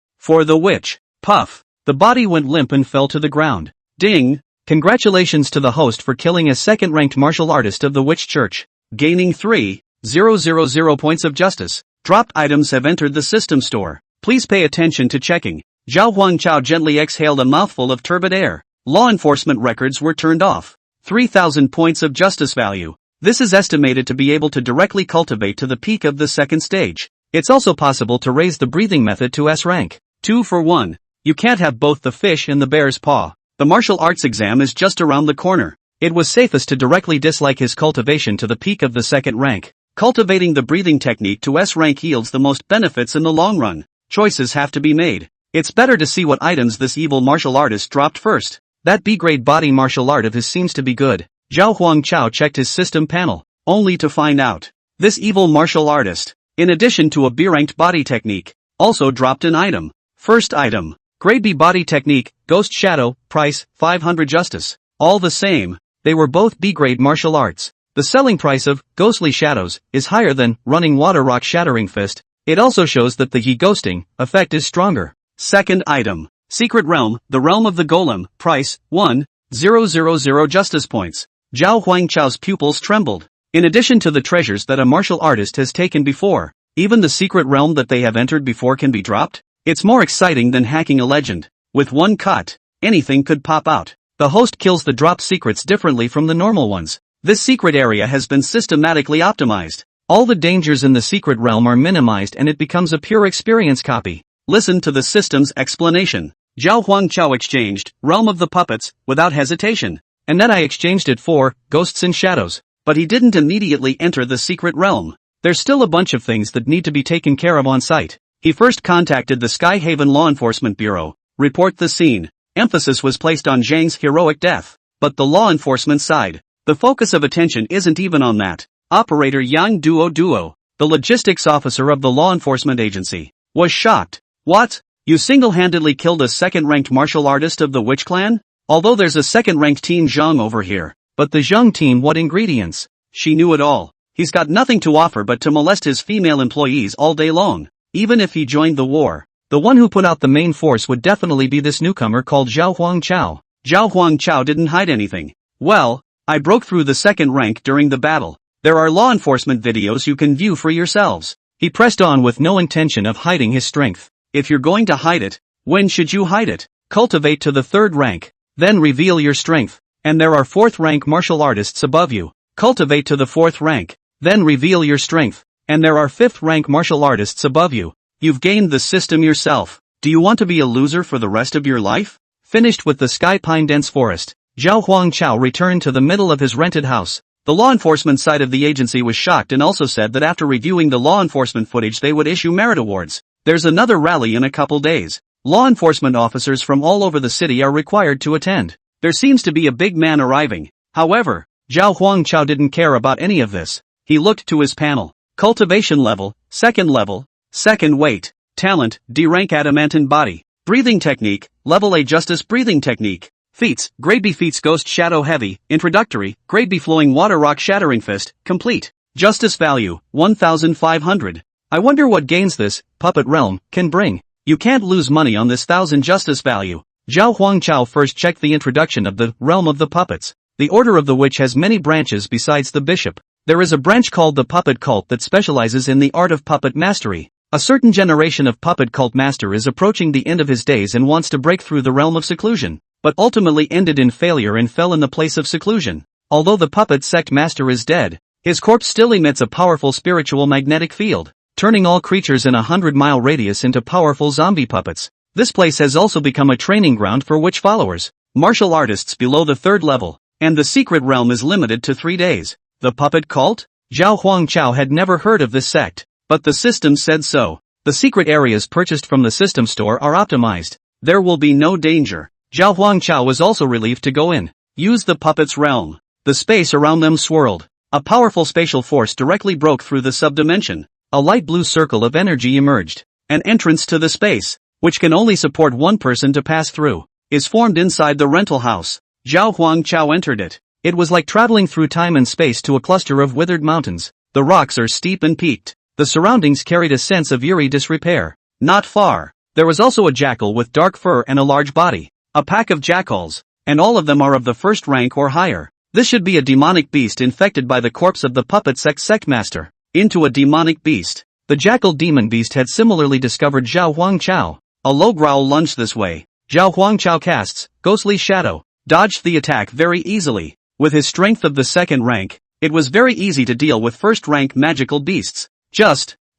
the witch. Puff. The body went limp and fell to the ground. Ding! Congratulations to the host for killing a second-ranked martial artist of the Witch Church. Gaining 3,000 points of justice. Dropped items have entered the system store. Please pay attention to checking. Zhao Huangchao gently exhaled a mouthful of turbid air. Law enforcement records were turned off. 3,000 points of justice value. This is estimated to be able to directly cultivate to the peak of the second stage. It's also possible to raise the breathing method to S rank. 2 for 1. You can't have both the fish and the bear's paw. The martial arts exam is just around the corner. It was safest to directly dislike his cultivation to the peak of the second rank. Cultivating the breathing technique to S rank yields the most benefits in the long run. Choices have to be made. It's better to see what items this evil martial artist dropped first. That B-grade body martial art of his seems to be good. Zhao Huangchao checked his system panel, only to find out. This evil martial artist, in addition to a B-ranked body technique, also dropped an item. First item. Grade B body technique, Ghost Shadow, price, 500 justice. All the same, they were both B-grade martial arts. The selling price of Ghostly Shadows is higher than Running Water Rock Shattering Fist. It also shows that the He Ghosting effect is stronger. Second item. Secret Realm, the Realm of the Golem, price, 1,000 justice points. Zhao Huangchao's pupils trembled. In addition to the treasures that a martial artist has taken before, even the secret realm that they have entered before can be dropped? It's more exciting than hacking a legend. With one cut, anything could pop out. The host kills the drop secrets differently from the normal ones. This secret area has been systematically optimized. All the dangers in the secret realm are minimized and it becomes a pure experience copy. Listen to the system's explanation. Zhao Huangchao exchanged Realm of the Puppets without hesitation. And then I exchanged it for Ghosts and Shadows. But he didn't immediately enter the secret realm. There's still a bunch of things that need to be taken care of on site. He first contacted the Skyhaven Law Enforcement Bureau. Report the scene. Emphasis was placed on Zhang's heroic death. But the law enforcement side, the focus of attention isn't even on that. Operator Yang Duo, the logistics officer of the law enforcement agency, was shocked. What? You single-handedly killed a second-ranked martial artist of the Witch Clan? Although there's a second-ranked Team Zhang over here. But the Zhang team, what ingredients? She knew it all. He's got nothing to offer but to molest his female employees all day long. Even if he joined the war, the one who put out the main force would definitely be this newcomer called Zhao Huangchao. Zhao Huangchao didn't hide anything. Well, I broke through the second rank during the battle. There are law enforcement videos you can view for yourselves. He pressed on with no intention of hiding his strength. If you're going to hide it, when should you hide it? Cultivate to the third rank. Then reveal your strength. And there are 4th rank martial artists above you. Cultivate to the 4th rank. Then reveal your strength. And there are 5th rank martial artists above you. You've gained the system yourself. Do you want to be a loser for the rest of your life? Finished with the Sky Pine Dense Forest, Zhao Huangchao returned to the middle of his rented house. The law enforcement side of the agency was shocked and also said that after reviewing the law enforcement footage they would issue merit awards. There's another rally in a couple days. Law enforcement officers from all over the city are required to attend. There seems to be a big man arriving. However, Zhao Huangchao didn't care about any of this. He looked to his panel. Cultivation level, second weight, talent, D rank adamantine body, breathing technique, level A justice breathing technique, feats, grade B feats ghost shadow heavy, introductory, grade B flowing water rock shattering fist, complete, justice value, 1,500. I wonder what gains this puppet realm can bring. You can't lose money on this 1,000 justice value. Zhao Huangchao first checked the introduction of the realm of the puppets. The order of the witch has many branches besides the bishop. There is a branch called the puppet cult that specializes in the art of puppet mastery. A certain generation of puppet cult master is approaching the end of his days and wants to break through the realm of seclusion, but ultimately ended in failure and fell in the place of seclusion. Although the puppet sect master is dead, his corpse still emits a powerful spiritual magnetic field, turning all creatures in a 100-mile radius into powerful zombie puppets. This place has also become a training ground for witch followers, martial artists below the 3rd level, and the secret realm is limited to 3 days. The puppet cult? Zhao Huangchao had never heard of this sect, but the system said so. The secret areas purchased from the system store are optimized. There will be no danger. Zhao Huangchao was also relieved to go in. Use the puppet's realm. The space around them swirled. A powerful spatial force directly broke through the subdimension. A light blue circle of energy emerged. An entrance to the space, which can only support one person to pass through, is formed inside the rental house. Zhao Huangchao entered it. It was like traveling through time and space to a cluster of withered mountains. The rocks are steep and peaked. The surroundings carried a sense of eerie disrepair. Not far, there was also a jackal with dark fur and a large body. A pack of jackals, and all of them are of the 1st rank or higher. This should be a demonic beast infected by the corpse of the puppet sect master. Into a demonic beast. The jackal demon beast had similarly discovered Zhao Huangchao. A low growl lunged this way. Zhao Huangchao casts Ghostly Shadow. dodged the attack very easily. With his strength of the second rank, it was very easy to deal with first-rank magical beasts.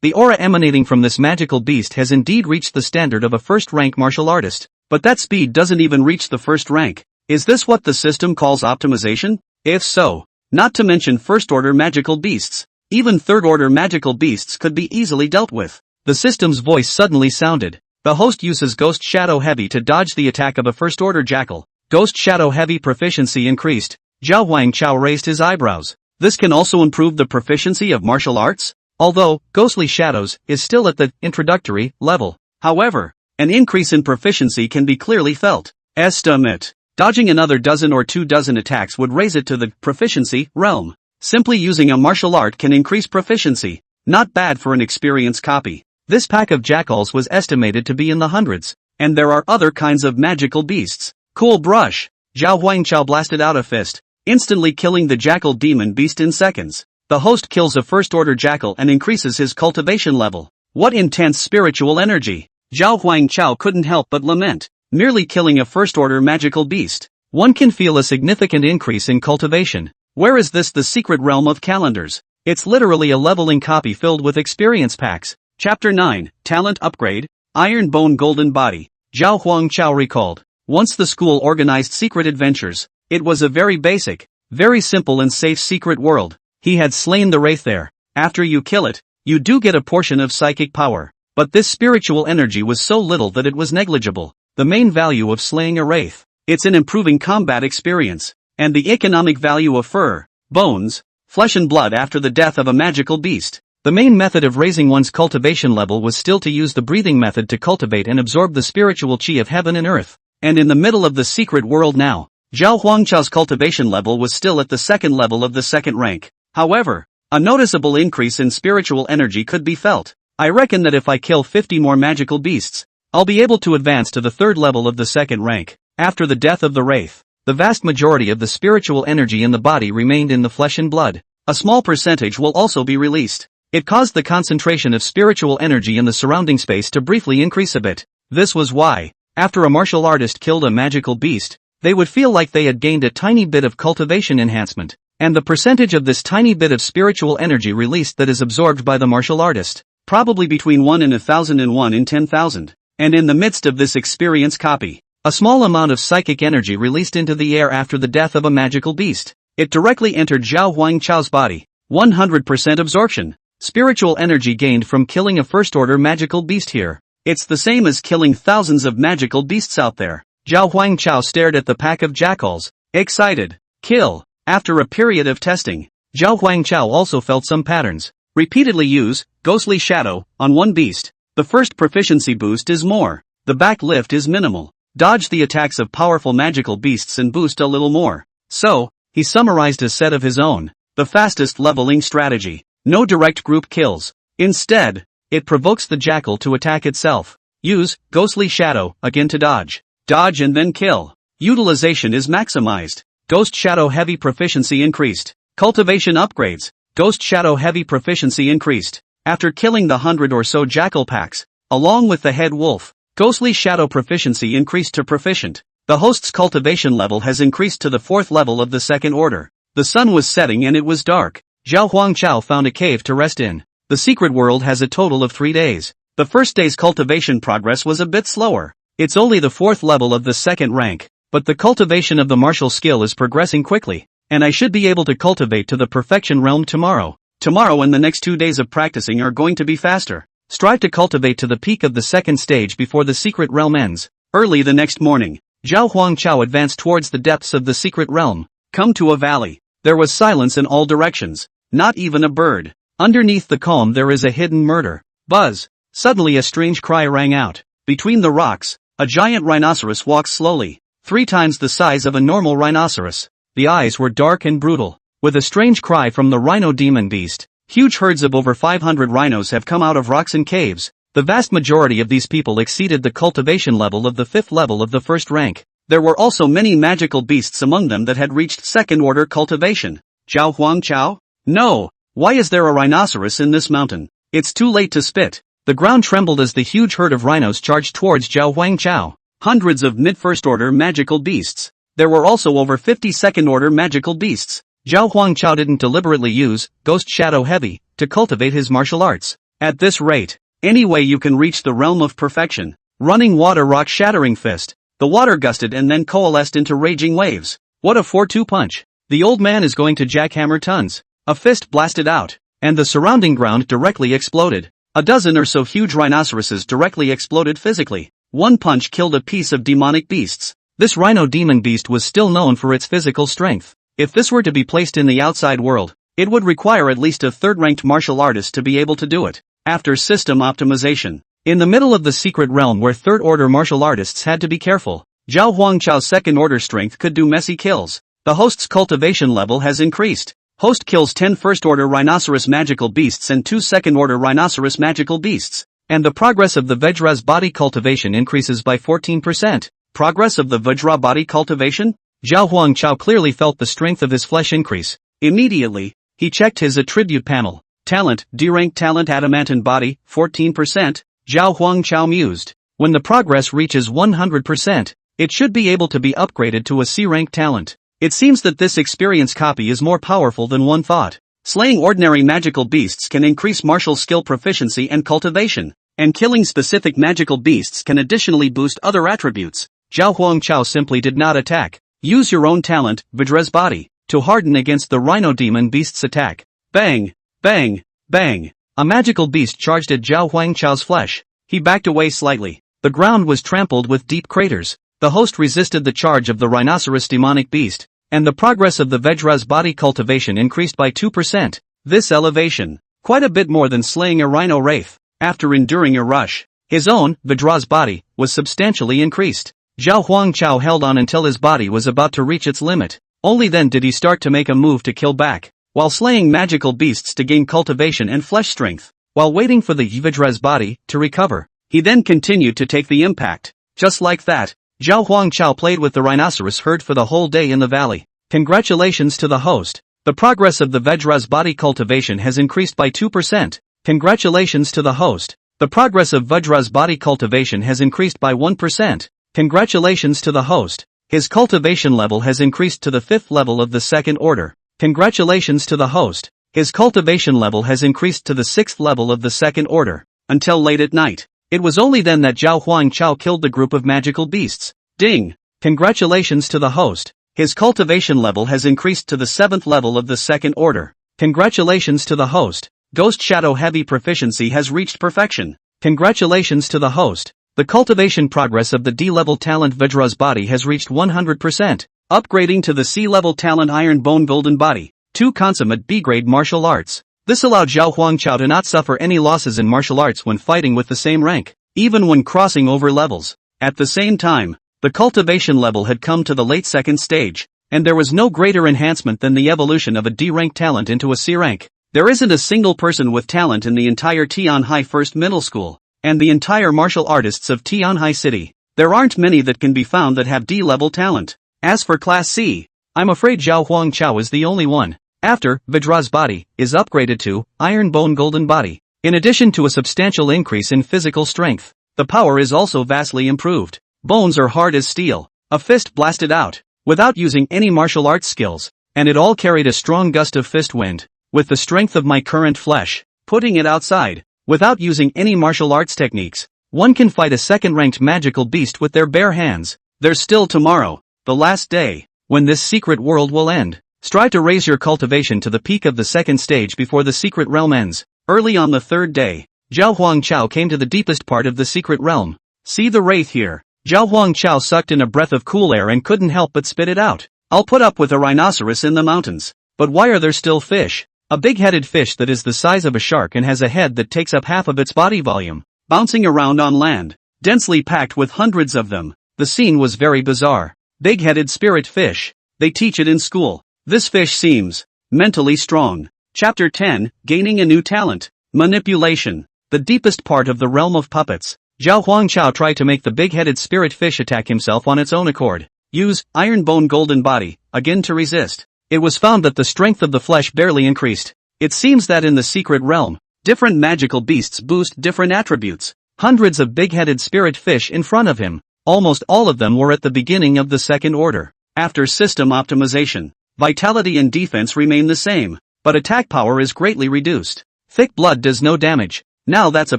The aura emanating from this magical beast has indeed reached the standard of a first-rank martial artist, but that speed doesn't even reach the first rank. Is this what the system calls optimization? If so, not to mention first-order magical beasts, even third-order magical beasts could be easily dealt with. The system's voice suddenly sounded. The host uses Ghost Shadow Heavy to dodge the attack of a first-order jackal. Ghost Shadow Heavy proficiency increased. Zhao Huangchao raised his eyebrows. This can also improve the proficiency of martial arts? Although, Ghostly Shadows is still at the introductory level. However, an increase in proficiency can be clearly felt. Estimate. Dodging another dozen or 2 dozen attacks would raise it to the proficiency realm. Simply using a martial art can increase proficiency. Not bad for an experienced copy. This pack of jackals was estimated to be in the hundreds. And there are other kinds of magical beasts. Cool brush. Zhao Huangchao blasted out a fist, instantly killing the jackal demon beast in seconds. The host kills a first-order jackal and increases his cultivation level. What intense spiritual energy! Zhao Huangchao couldn't help but lament. Merely killing a first-order magical beast, one can feel a significant increase in cultivation. Where is this the secret realm of calendars? It's literally a leveling copy filled with experience packs. Chapter 9, Talent Upgrade, Iron Bone Golden Body. Zhao Huangchao recalled. Once the school organized secret adventures, it was a very basic, very simple and safe secret world. He had slain the wraith there. After you kill it, you do get a portion of psychic power. But this spiritual energy was so little that it was negligible. The main value of slaying a wraith, it's an improving combat experience. And the economic value of fur, bones, flesh and blood after the death of a magical beast. The main method of raising one's cultivation level was still to use the breathing method to cultivate and absorb the spiritual chi of heaven and earth. And in the middle of the secret world now, Zhao Huangchao's cultivation level was still at the second level of the second rank. However, a noticeable increase in spiritual energy could be felt. I reckon that if I kill 50 more magical beasts, I'll be able to advance to the third level of the second rank. After the death of the wraith, the vast majority of the spiritual energy in the body remained in the flesh and blood. A small percentage will also be released. It caused the concentration of spiritual energy in the surrounding space to briefly increase a bit. This was why, after a martial artist killed a magical beast, they would feel like they had gained a tiny bit of cultivation enhancement. And the percentage of this tiny bit of spiritual energy released that is absorbed by the martial artist, probably between 1 in 1,000 and 1 in 10,000. And in the midst of this experience copy, a small amount of psychic energy released into the air after the death of a magical beast. It directly entered Zhao Huangchao's body. 100% absorption. Spiritual energy gained from killing a first-order magical beast here. It's the same as killing thousands of magical beasts out there. Zhao Huangchao stared at the pack of jackals, excited. Kill. After a period of testing, Zhao Huangchao also felt some patterns. Repeatedly use Ghostly Shadow on one beast. The first proficiency boost is more. The back lift is minimal. Dodge the attacks of powerful magical beasts and boost a little more. So, he summarized a set of his own. The fastest leveling strategy. No direct group kills. Instead, it provokes the jackal to attack itself. Use Ghostly Shadow again to dodge. Dodge and then kill. Utilization is maximized. Ghost Shadow Heavy proficiency increased. Cultivation upgrades. Ghost Shadow Heavy proficiency increased. After killing the 100 or so jackal packs, along with the head wolf, Ghostly Shadow proficiency increased to proficient. The host's cultivation level has increased to the 4th level of the second order. The sun was setting and it was dark. Zhao Huangchao found a cave to rest in. The secret world has a total of 3 days. The first day's cultivation progress was a bit slower. It's only the 4th level of the second rank. But the cultivation of the martial skill is progressing quickly, and I should be able to cultivate to the perfection realm tomorrow. Tomorrow and the next 2 days of practicing are going to be faster. Strive to cultivate to the peak of the second stage before the secret realm ends. Early the next morning, Zhao Huangchao advanced towards the depths of the secret realm. Come to a valley. There was silence in all directions. Not even a bird. Underneath the calm there is a hidden murder. Buzz. Suddenly a strange cry rang out. Between the rocks, a giant rhinoceros walks slowly. 3 times the size of a normal rhinoceros. The eyes were dark and brutal. With a strange cry from the rhino demon beast, huge herds of over 500 rhinos have come out of rocks and caves. The vast majority of these people exceeded the cultivation level of the 5th level of the first rank. There were also many magical beasts among them that had reached second-order cultivation. Zhao Huangchao? No! Why is there a rhinoceros in this mountain? It's too late to spit. The ground trembled as the huge herd of rhinos charged towards Zhao Huangchao. Hundreds of mid-first order magical beasts. There were also over 50 second-order magical beasts. Zhao Huangchao didn't deliberately use Ghost Shadow Heavy to cultivate his martial arts. At this rate, any way you can reach the realm of perfection. Running water rock shattering fist. The water gusted and then coalesced into raging waves. What a 4-2 punch. The old man is going to jackhammer tons. A fist blasted out, and the surrounding ground directly exploded. A dozen or so huge rhinoceroses directly exploded physically. One punch killed a piece of demonic beasts. This rhino demon beast was still known for its physical strength. If this were to be placed in the outside world, it would require at least a third-ranked martial artist to be able to do it. After system optimization. In the middle of the secret realm where third-order martial artists had to be careful, Zhao Huangchao's second-order strength could do messy kills. The host's cultivation level has increased. Host kills 10 first-order rhinoceros magical beasts and 2 second-order rhinoceros magical beasts. And the progress of the Vajra's body cultivation increases by 14%. Progress of the Vajra body cultivation? Zhao Huangchao clearly felt the strength of his flesh increase. Immediately, he checked his attribute panel. Talent, D-rank talent adamantine body, 14%. Zhao Huangchao mused. When the progress reaches 100%, it should be able to be upgraded to a C-rank talent. It seems that this experience copy is more powerful than one thought. Slaying ordinary magical beasts can increase martial skill proficiency and cultivation, and killing specific magical beasts can additionally boost other attributes. Zhao Huangchao simply did not attack. Use your own talent, Vajra's body, to harden against the rhino demon beast's attack. Bang! Bang! Bang! A magical beast charged at Zhao Huangchao's flesh. He backed away slightly. The ground was trampled with deep craters. The host resisted the charge of the rhinoceros demonic beast, and the progress of the Vajra's body cultivation increased by 2%. This elevation, quite a bit more than slaying a rhino wraith. After enduring a rush, his own, Vajra's body, was substantially increased. Zhao Huangchao held on until his body was about to reach its limit. Only then did he start to make a move to kill back, while slaying magical beasts to gain cultivation and flesh strength. While waiting for the Vajra's body to recover, he then continued to take the impact. Just like that, Zhao Huangchao played with the rhinoceros herd for the whole day in the valley. Congratulations to the host. The progress of the Vajra's body cultivation has increased by 2%. Congratulations to the host. The progress of Vajra's body cultivation has increased by 1%. Congratulations to the host. His cultivation level has increased to the 5th level of the second order. Congratulations to the host. His cultivation level has increased to the 6th level of the second order. Until late at night. It was only then that Zhao Huangchao killed the group of magical beasts. Ding! Congratulations to the host. His cultivation level has increased to the 7th level of the second order. Congratulations to the host. Ghost Shadow Heavy proficiency has reached perfection. Congratulations to the host. The cultivation progress of the D-level talent Vajra's body has reached 100%. Upgrading to the C-level talent Iron Bone Golden Body. 2 consummate B-grade martial arts. This allowed Zhao Huangchao to not suffer any losses in martial arts when fighting with the same rank, even when crossing over levels. At the same time, the cultivation level had come to the late second stage, and there was no greater enhancement than the evolution of a D-rank talent into a C-rank. There isn't a single person with talent in the entire Tianhai First Middle School, and the entire martial artists of Tianhai City. There aren't many that can be found that have D-level talent. As for Class C, I'm afraid Zhao Huangchao is the only one. After, Vajra's body is upgraded to Iron Bone Golden Body. In addition to a substantial increase in physical strength, the power is also vastly improved. Bones are hard as steel. A fist blasted out, without using any martial arts skills, and it all carried a strong gust of fist wind. With the strength of my current flesh, putting it outside, without using any martial arts techniques, one can fight a second-ranked magical beast with their bare hands. There's still tomorrow, the last day, when this secret world will end. Strive to raise your cultivation to the peak of the second stage before the secret realm ends. Early on the third day, Zhao Huangchao came to the deepest part of the secret realm. See the wraith here. Zhao Huangchao sucked in a breath of cool air and couldn't help but spit it out. I'll put up with a rhinoceros in the mountains. But why are there still fish? A big-headed fish that is the size of a shark and has a head that takes up half of its body volume, bouncing around on land, densely packed with hundreds of them. The scene was very bizarre. Big-headed spirit fish. They teach it in school. This fish seems mentally strong. Chapter 10, Gaining a New Talent. Manipulation. The deepest part of the realm of puppets. Zhao Huangchao tried to make the big-headed spirit fish attack himself on its own accord. Use Iron Bone Golden Body, again to resist. It was found that the strength of the flesh barely increased. It seems that in the secret realm, different magical beasts boost different attributes. Hundreds of big-headed spirit fish in front of him. Almost all of them were at the beginning of the second order. After system optimization, vitality and defense remain the same, but attack power is greatly reduced. Thick blood does no damage. Now that's a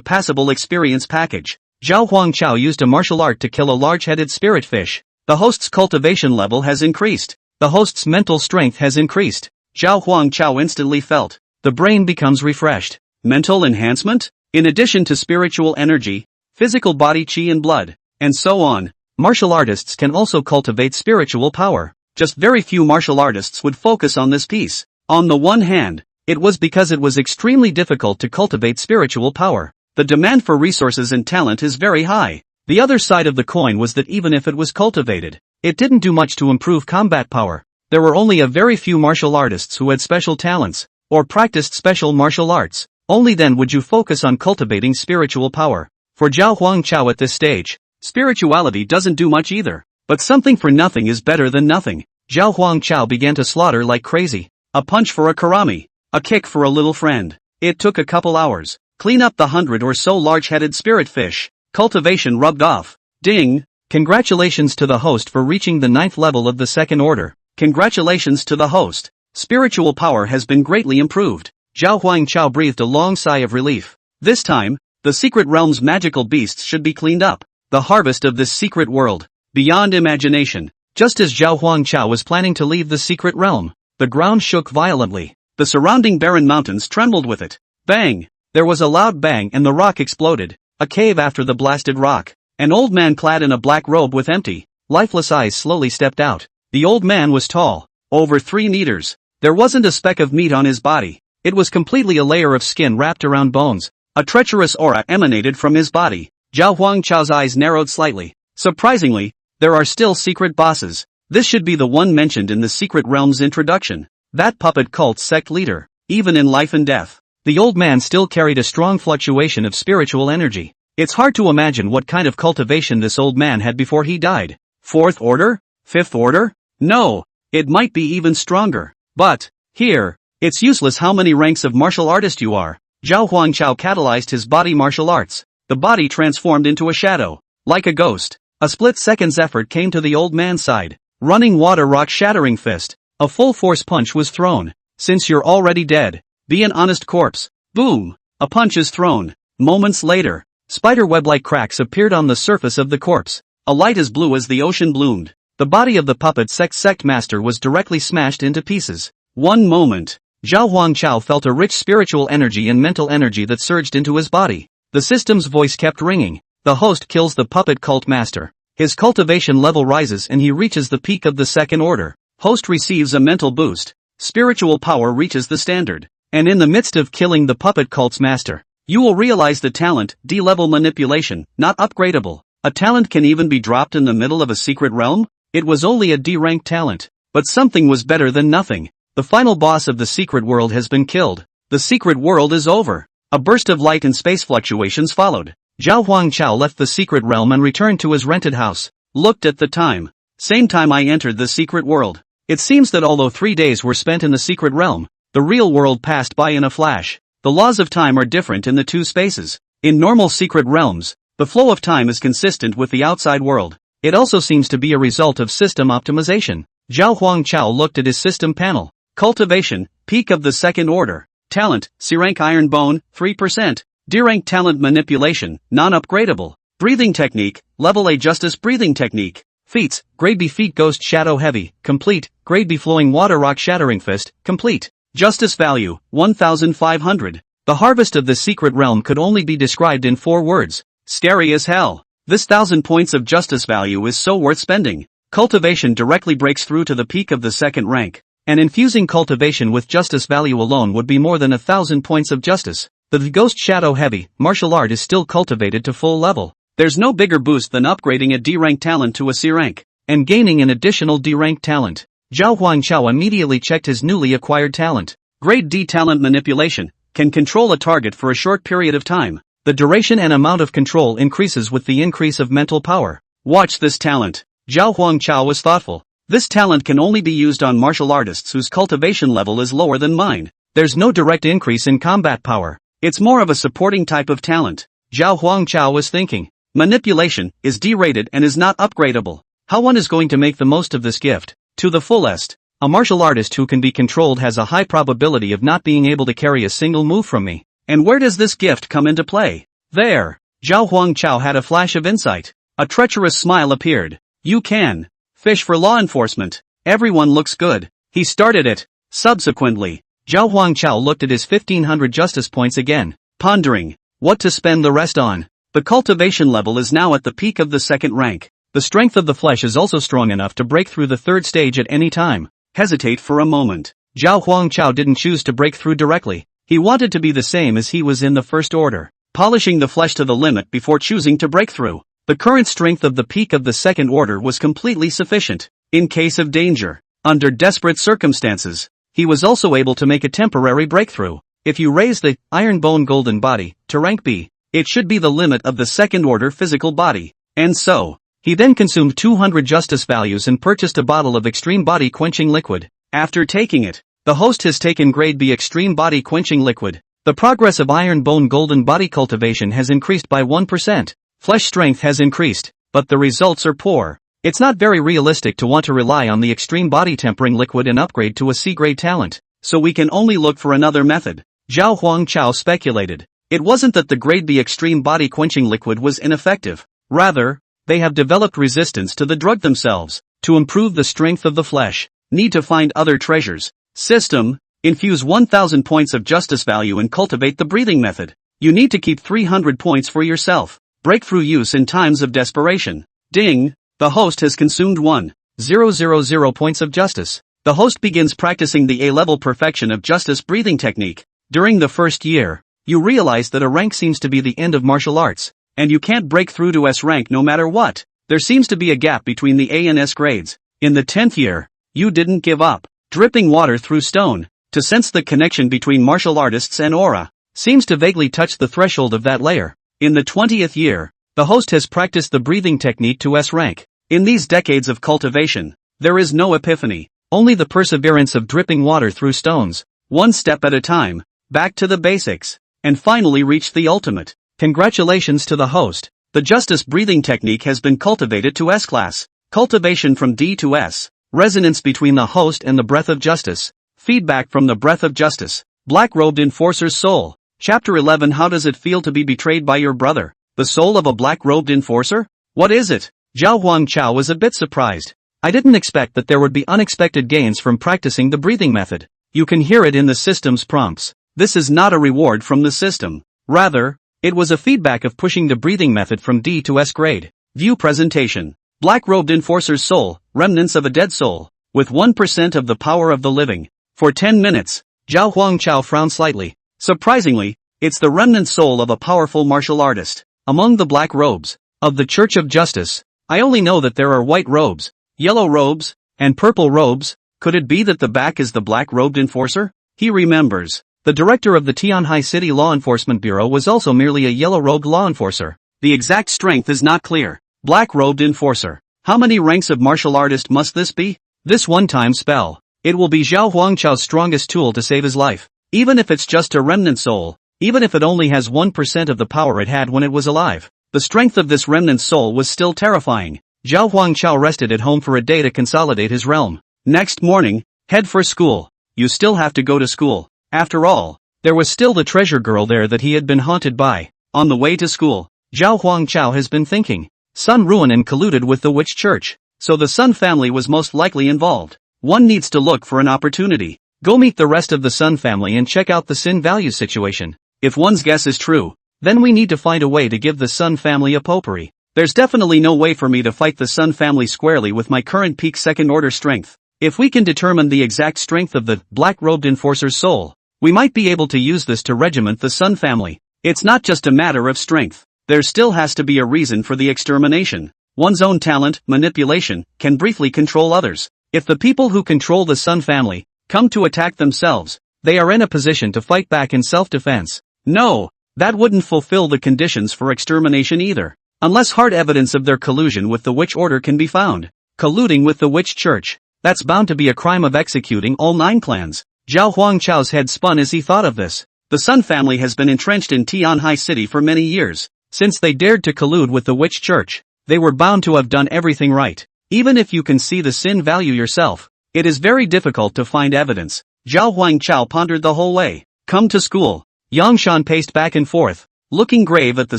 passable experience package. Zhao Huangchao used a martial art to kill a large-headed spirit fish. The host's cultivation level has increased. The host's mental strength has increased. Zhao Huangchao instantly felt. The brain becomes refreshed. Mental enhancement? In addition to spiritual energy, physical body qi and blood, and so on. Martial artists can also cultivate spiritual power. Just very few martial artists would focus on this piece. On the one hand, it was because it was extremely difficult to cultivate spiritual power. The demand for resources and talent is very high. The other side of the coin was that even if it was cultivated, it didn't do much to improve combat power. There were only a very few martial artists who had special talents, or practiced special martial arts. Only then would you focus on cultivating spiritual power. For Zhao Huangchao at this stage, spirituality doesn't do much either. But something for nothing is better than nothing. Zhao Huangchao began to slaughter like crazy. A punch for a karami. A kick for a little friend. It took a couple hours. Clean up the 100 or so large-headed spirit fish. Cultivation rubbed off. Ding! Congratulations to the host for reaching the 9th level of the second order. Congratulations to the host. Spiritual power has been greatly improved. Zhao Huangchao breathed a long sigh of relief. This time, the secret realm's magical beasts should be cleaned up. The harvest of this secret world. Beyond imagination. Just as Zhao Huangchao was planning to leave the secret realm, the ground shook violently. The surrounding barren mountains trembled with it. Bang! There was a loud bang and the rock exploded. A cave after the blasted rock. An old man clad in a black robe with empty, lifeless eyes slowly stepped out. The old man was tall, over 3 meters. There wasn't a speck of meat on his body. It was completely a layer of skin wrapped around bones. A treacherous aura emanated from his body. Zhao Huangchao's eyes narrowed slightly. Surprisingly, there are still secret bosses. This should be the one mentioned in the secret realm's introduction. That puppet cult sect leader. Even in life and death, the old man still carried a strong fluctuation of spiritual energy. It's hard to imagine what kind of cultivation this old man had before he died. 4th order? 5th order? No, it might be even stronger. But, here, it's useless how many ranks of martial artist you are. Zhao Huangchao catalyzed his body martial arts. The body transformed into a shadow. Like a ghost. A split-second's effort came to the old man's side. Running water rock shattering fist. A full-force punch was thrown. Since you're already dead, be an honest corpse. Boom! A punch is thrown. Moments later, spider-web-like cracks appeared on the surface of the corpse. A light as blue as the ocean bloomed. The body of the puppet sect master was directly smashed into pieces. One moment. Zhao Huangchao felt a rich spiritual energy and mental energy that surged into his body. The system's voice kept ringing. The host kills the puppet cult master. His cultivation level rises and he reaches the peak of the second order. Host receives a mental boost. Spiritual power reaches the standard. And in the midst of killing the puppet cult's master, you will realize the talent, D-level manipulation, not upgradable. A talent can even be dropped in the middle of a secret realm? It was only a D-ranked talent. But something was better than nothing. The final boss of the secret world has been killed. The secret world is over. A burst of light and space fluctuations followed. Zhao Huangchao left the secret realm and returned to his rented house. Looked at the time. Same time I entered the secret world. It seems that although 3 days were spent in the secret realm, the real world passed by in a flash. The laws of time are different in the two spaces. In normal secret realms, the flow of time is consistent with the outside world. It also seems to be a result of system optimization. Zhao Huangchao looked at his system panel. Cultivation, peak of the second order. Talent, C-rank iron bone, 3%. D-rank talent manipulation, non-upgradable. Breathing technique, level A justice breathing technique. Feats, grade B feet ghost shadow heavy, complete. Grade B flowing water rock shattering fist, complete. Justice value, 1,500. The harvest of the secret realm could only be described in 4 words. Scary as hell. This 1,000 points of justice value is so worth spending. Cultivation directly breaks through to the peak of the second rank. And infusing cultivation with justice value alone would be more than 1,000 points of justice. The Ghost Shadow Heavy martial art is still cultivated to full level. There's no bigger boost than upgrading a D-rank talent to a C-rank, and gaining an additional D-rank talent. Zhao Huangchao immediately checked his newly acquired talent. Grade D talent manipulation, can control a target for a short period of time. The duration and amount of control increases with the increase of mental power. Watch this talent. Zhao Huangchao was thoughtful. This talent can only be used on martial artists whose cultivation level is lower than mine. There's no direct increase in combat power. It's more of a supporting type of talent. Zhao Huangchao was thinking. Manipulation is D-rated and is not upgradable. How one is going to make the most of this gift? To the fullest. A martial artist who can be controlled has a high probability of not being able to carry a single move from me. And where does this gift come into play? There. Zhao Huangchao had a flash of insight. A treacherous smile appeared. You can fish for law enforcement. Everyone looks good. He started it. Subsequently, Zhao Huangchao looked at his 1500 justice points again, pondering what to spend the rest on. The cultivation level is now at the peak of the second rank. The strength of the flesh is also strong enough to break through the third stage at any time. Hesitate for a moment. Zhao Huangchao didn't choose to break through directly. He wanted to be the same as he was in the first order, polishing the flesh to the limit before choosing to break through. The current strength of the peak of the second order was completely sufficient. In case of danger, under desperate circumstances, he was also able to make a temporary breakthrough. If you raise the Iron Bone Golden Body to rank B, it should be the limit of the second order physical body. And so, he then consumed 200 justice values and purchased a bottle of extreme body quenching liquid. After taking it, the host has taken grade B extreme body quenching liquid. The progress of Iron Bone Golden Body cultivation has increased by 1%. Flesh strength has increased, but the results are poor. It's not very realistic to want to rely on the extreme body tempering liquid and upgrade to a C-grade talent, so we can only look for another method. Zhao Huangchao speculated. It wasn't that the grade B extreme body quenching liquid was ineffective. Rather, they have developed resistance to the drug themselves. To improve the strength of the flesh, need to find other treasures. System, infuse 1000 points of justice value and cultivate the breathing method. You need to keep 300 points for yourself. Breakthrough use in times of desperation. Ding, the host has consumed 1,000 points of justice. The host begins practicing the A-level perfection of justice breathing technique. During the first year, you realize that a rank seems to be the end of martial arts, and you can't break through to S rank no matter what. There seems to be a gap between the A and S grades. In the 10th year, you didn't give up. Dripping water through stone, to sense the connection between martial artists and aura, seems to vaguely touch the threshold of that layer. In the 20th year, the host has practiced the breathing technique to S rank. In these decades of cultivation, there is no epiphany, only the perseverance of dripping water through stones, one step at a time, back to the basics, and finally reach the ultimate. Congratulations to the host. The justice breathing technique has been cultivated to S class. Cultivation from D to S. Resonance between the host and the breath of justice. Feedback from the breath of justice. Black-robed enforcer's soul. Chapter 11. How does it feel to be betrayed by your brother? The soul of a black-robed enforcer? What is it? Zhao Huangchao was a bit surprised. I didn't expect that there would be unexpected gains from practicing the breathing method. You can hear it in the system's prompts. This is not a reward from the system. Rather, it was a feedback of pushing the breathing method from D to S grade. View presentation. Black-robed enforcer's soul, remnants of a dead soul, with 1% of the power of the living. For 10 minutes, Zhao Huangchao frowned slightly. Surprisingly, it's the remnant soul of a powerful martial artist. Among the black robes of the Church of Justice, I only know that there are white robes, yellow robes, and purple robes. Could it be that the back is the black-robed enforcer? He remembers. The director of the Tianhai City Law Enforcement Bureau was also merely a yellow-robed law enforcer. The exact strength is not clear. Black-robed enforcer. How many ranks of martial artist must this be? This one-time spell. It will be Zhao Huangchao's strongest tool to save his life. Even if it's just a remnant soul. Even if it only has 1% of the power it had when it was alive. The strength of this remnant soul was still terrifying. Zhao Huangchao rested at home for a day to consolidate his realm. Next morning, head for school. You still have to go to school. After all, there was still the treasure girl there that he had been haunted by. On the way to school, Zhao Huangchao has been thinking. Sun ruined and colluded with the witch church. So the Sun family was most likely involved. One needs to look for an opportunity. Go meet the rest of the Sun family and check out the Sin value situation. If one's guess is true, then we need to find a way to give the Sun family a potpourri. There's definitely no way for me to fight the Sun family squarely with my current peak second order strength. If we can determine the exact strength of the black-robed enforcer's soul, we might be able to use this to regiment the Sun family. It's not just a matter of strength. There still has to be a reason for the extermination. One's own talent, manipulation, can briefly control others. If the people who control the Sun family come to attack themselves, they are in a position to fight back in self-defense. No, that wouldn't fulfill the conditions for extermination either. Unless hard evidence of their collusion with the witch order can be found. Colluding with the witch church. That's bound to be a crime of executing all 9 clans. Zhao Huangchao's head spun as he thought of this. The Sun family has been entrenched in Tianhai City for many years. Since they dared to collude with the witch church, they were bound to have done everything right. Even if you can see the sin value yourself, it is very difficult to find evidence. Zhao Huangchao pondered the whole way. Come to school. Yangshan paced back and forth, looking grave at the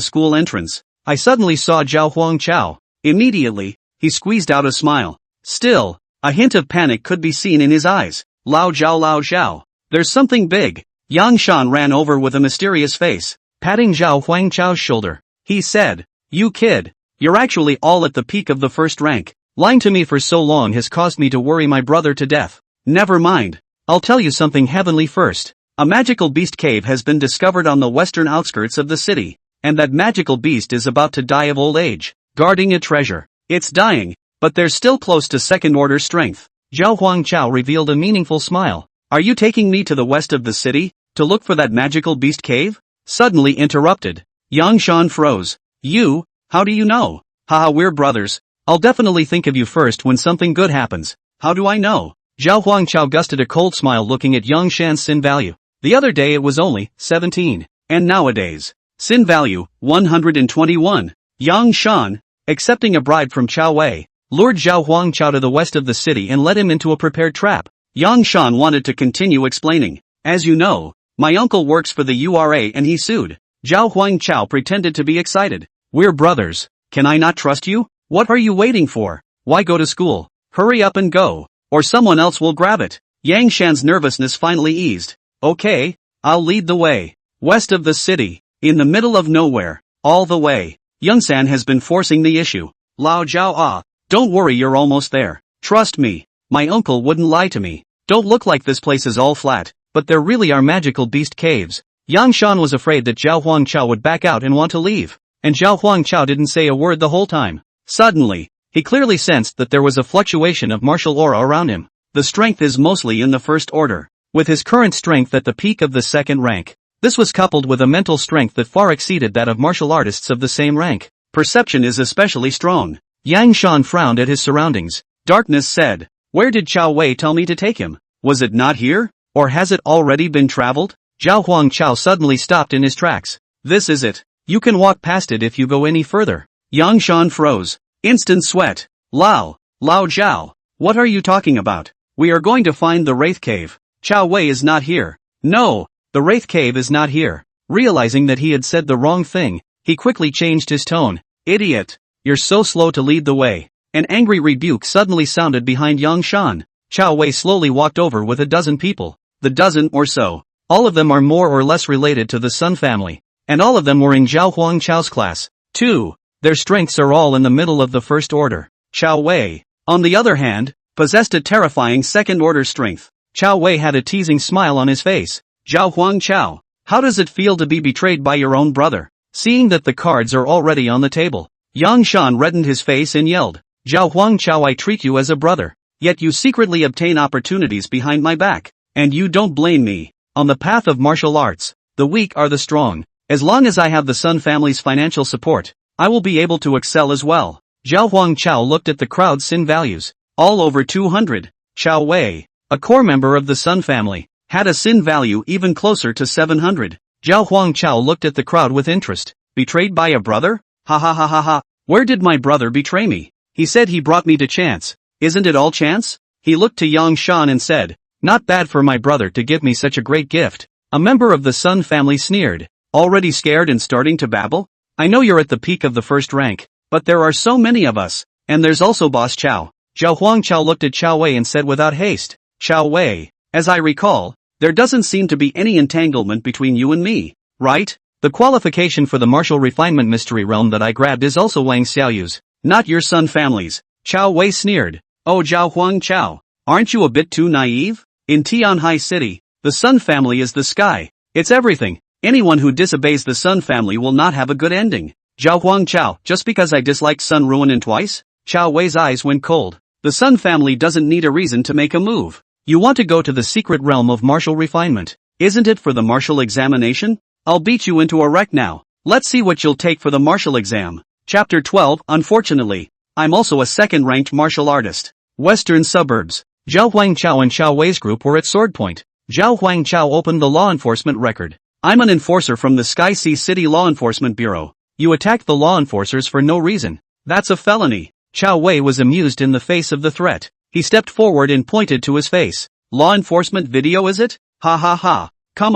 school entrance. I suddenly saw Zhao Huangchao. Immediately, he squeezed out a smile. Still, a hint of panic could be seen in his eyes. Lao Zhao. There's something big. Yangshan ran over with a mysterious face, patting Zhao Huangchao's shoulder. He said, "You kid. You're actually all at the peak of the first rank. Lying to me for so long has caused me to worry my brother to death. Never mind. I'll tell you something heavenly first. A magical beast cave has been discovered on the western outskirts of the city, and that magical beast is about to die of old age, guarding a treasure. It's dying, but they're still close to second-order strength." Zhao Huangchao revealed a meaningful smile. "Are you taking me to the west of the city, to look for that magical beast cave?" Suddenly interrupted. Yangshan froze. "You? How do you know?" "Haha, we're brothers. I'll definitely think of you first when something good happens." "How do I know?" Zhao Huangchao gusted a cold smile looking at Yangshan's sin value. The other day it was only 17, and nowadays, sin value, 121. Yangshan, accepting a bribe from Chao Wei, lured Zhao Huangchao to the west of the city and led him into a prepared trap. Yangshan wanted to continue explaining. "As you know, my uncle works for the URA and he sued." Zhao Huangchao pretended to be excited. "We're brothers. Can I not trust you? What are you waiting for? Why go to school? Hurry up and go, or someone else will grab it." Yangshan's nervousness finally eased. "Okay, I'll lead the way. West of the city, in the middle of nowhere, all the way. Yungsan has been forcing the issue." "Lao Zhao, don't worry, you're almost there. Trust me, my uncle wouldn't lie to me. Don't look like this place is all flat, but there really are magical beast caves." Yangshan was afraid that Zhao Huangchao would back out and want to leave, and Zhao Huangchao didn't say a word the whole time. Suddenly, he clearly sensed that there was a fluctuation of martial aura around him. The strength is mostly in the first order, with his current strength at the peak of the second rank. This was coupled with a mental strength that far exceeded that of martial artists of the same rank. Perception is especially strong. Yangshan frowned at his surroundings. Darkness said, "Where did Chao Wei tell me to take him? Was it not here? Or has it already been traveled?" Zhao Huangchao suddenly stopped in his tracks. "This is it. You can walk past it if you go any further." Yangshan froze. Instant sweat. Lao Zhao, what are you talking about? We are going to find the Wraith Cave. Chao Wei is not here. No, the Wraith Cave is not here. Realizing that he had said the wrong thing, he quickly changed his tone. "Idiot. You're so slow to lead the way." An angry rebuke suddenly sounded behind Yangshan. Chao Wei slowly walked over with a dozen people. The dozen or so. All of them are more or less related to the Sun family, and all of them were in Zhao Huangchao's class. 2. Their strengths are all in the middle of the first order. Chao Wei, on the other hand, possessed a terrifying second-order strength. Chao Wei had a teasing smile on his face. "Zhao Huangchao, how does it feel to be betrayed by your own brother?" Seeing that the cards are already on the table, Yangshan reddened his face and yelled, "Zhao Huangchao, I treat you as a brother, yet you secretly obtain opportunities behind my back, and you don't blame me. On the path of martial arts, the weak are the strong. As long as I have the Sun family's financial support, I will be able to excel as well." Zhao Huangchao looked at the crowd's sin values. All over 200. Chao Wei, a core member of the Sun family, had a sin value even closer to 700. Zhao Huangchao looked at the crowd with interest. "Betrayed by a brother? Ha ha ha ha ha. Where did my brother betray me? He said he brought me to chance. Isn't it all chance?" He looked to Yangshan and said, "Not bad for my brother to give me such a great gift." A member of the Sun family sneered. "Already scared and starting to babble? I know you're at the peak of the first rank, but there are so many of us, and there's also Boss Chao." Zhao Huangchao looked at Chao Wei and said without haste, "Chao Wei, as I recall, there doesn't seem to be any entanglement between you and me, right? The qualification for the martial refinement mystery realm that I grabbed is also Wang Xiaoyu's, not your Sun family's." Chao Wei sneered. "Oh Zhao Huangchao, aren't you a bit too naive? In Tianhai City, the Sun family is the sky. It's everything. Anyone who disobeys the Sun family will not have a good ending." "Zhao Huangchao, just because I dislike Sun Ruinen twice?" Chao Wei's eyes went cold. "The Sun family doesn't need a reason to make a move. You want to go to the secret realm of martial refinement, isn't it, for the martial examination? I'll beat you into a wreck now. Let's see what you'll take for the martial exam." Chapter 12. Unfortunately, I'm also a second-ranked martial artist. Western suburbs. Zhao Huangchao and Chao Wei's group were at sword point. Zhao Huangchao opened the law enforcement record. "I'm an enforcer from the Sky Sea City Law Enforcement Bureau. You attacked the law enforcers for no reason. That's a felony. Chao Wei was amused in the face of the threat. He stepped forward and pointed to his face. Law enforcement video is it? Ha ha ha. Come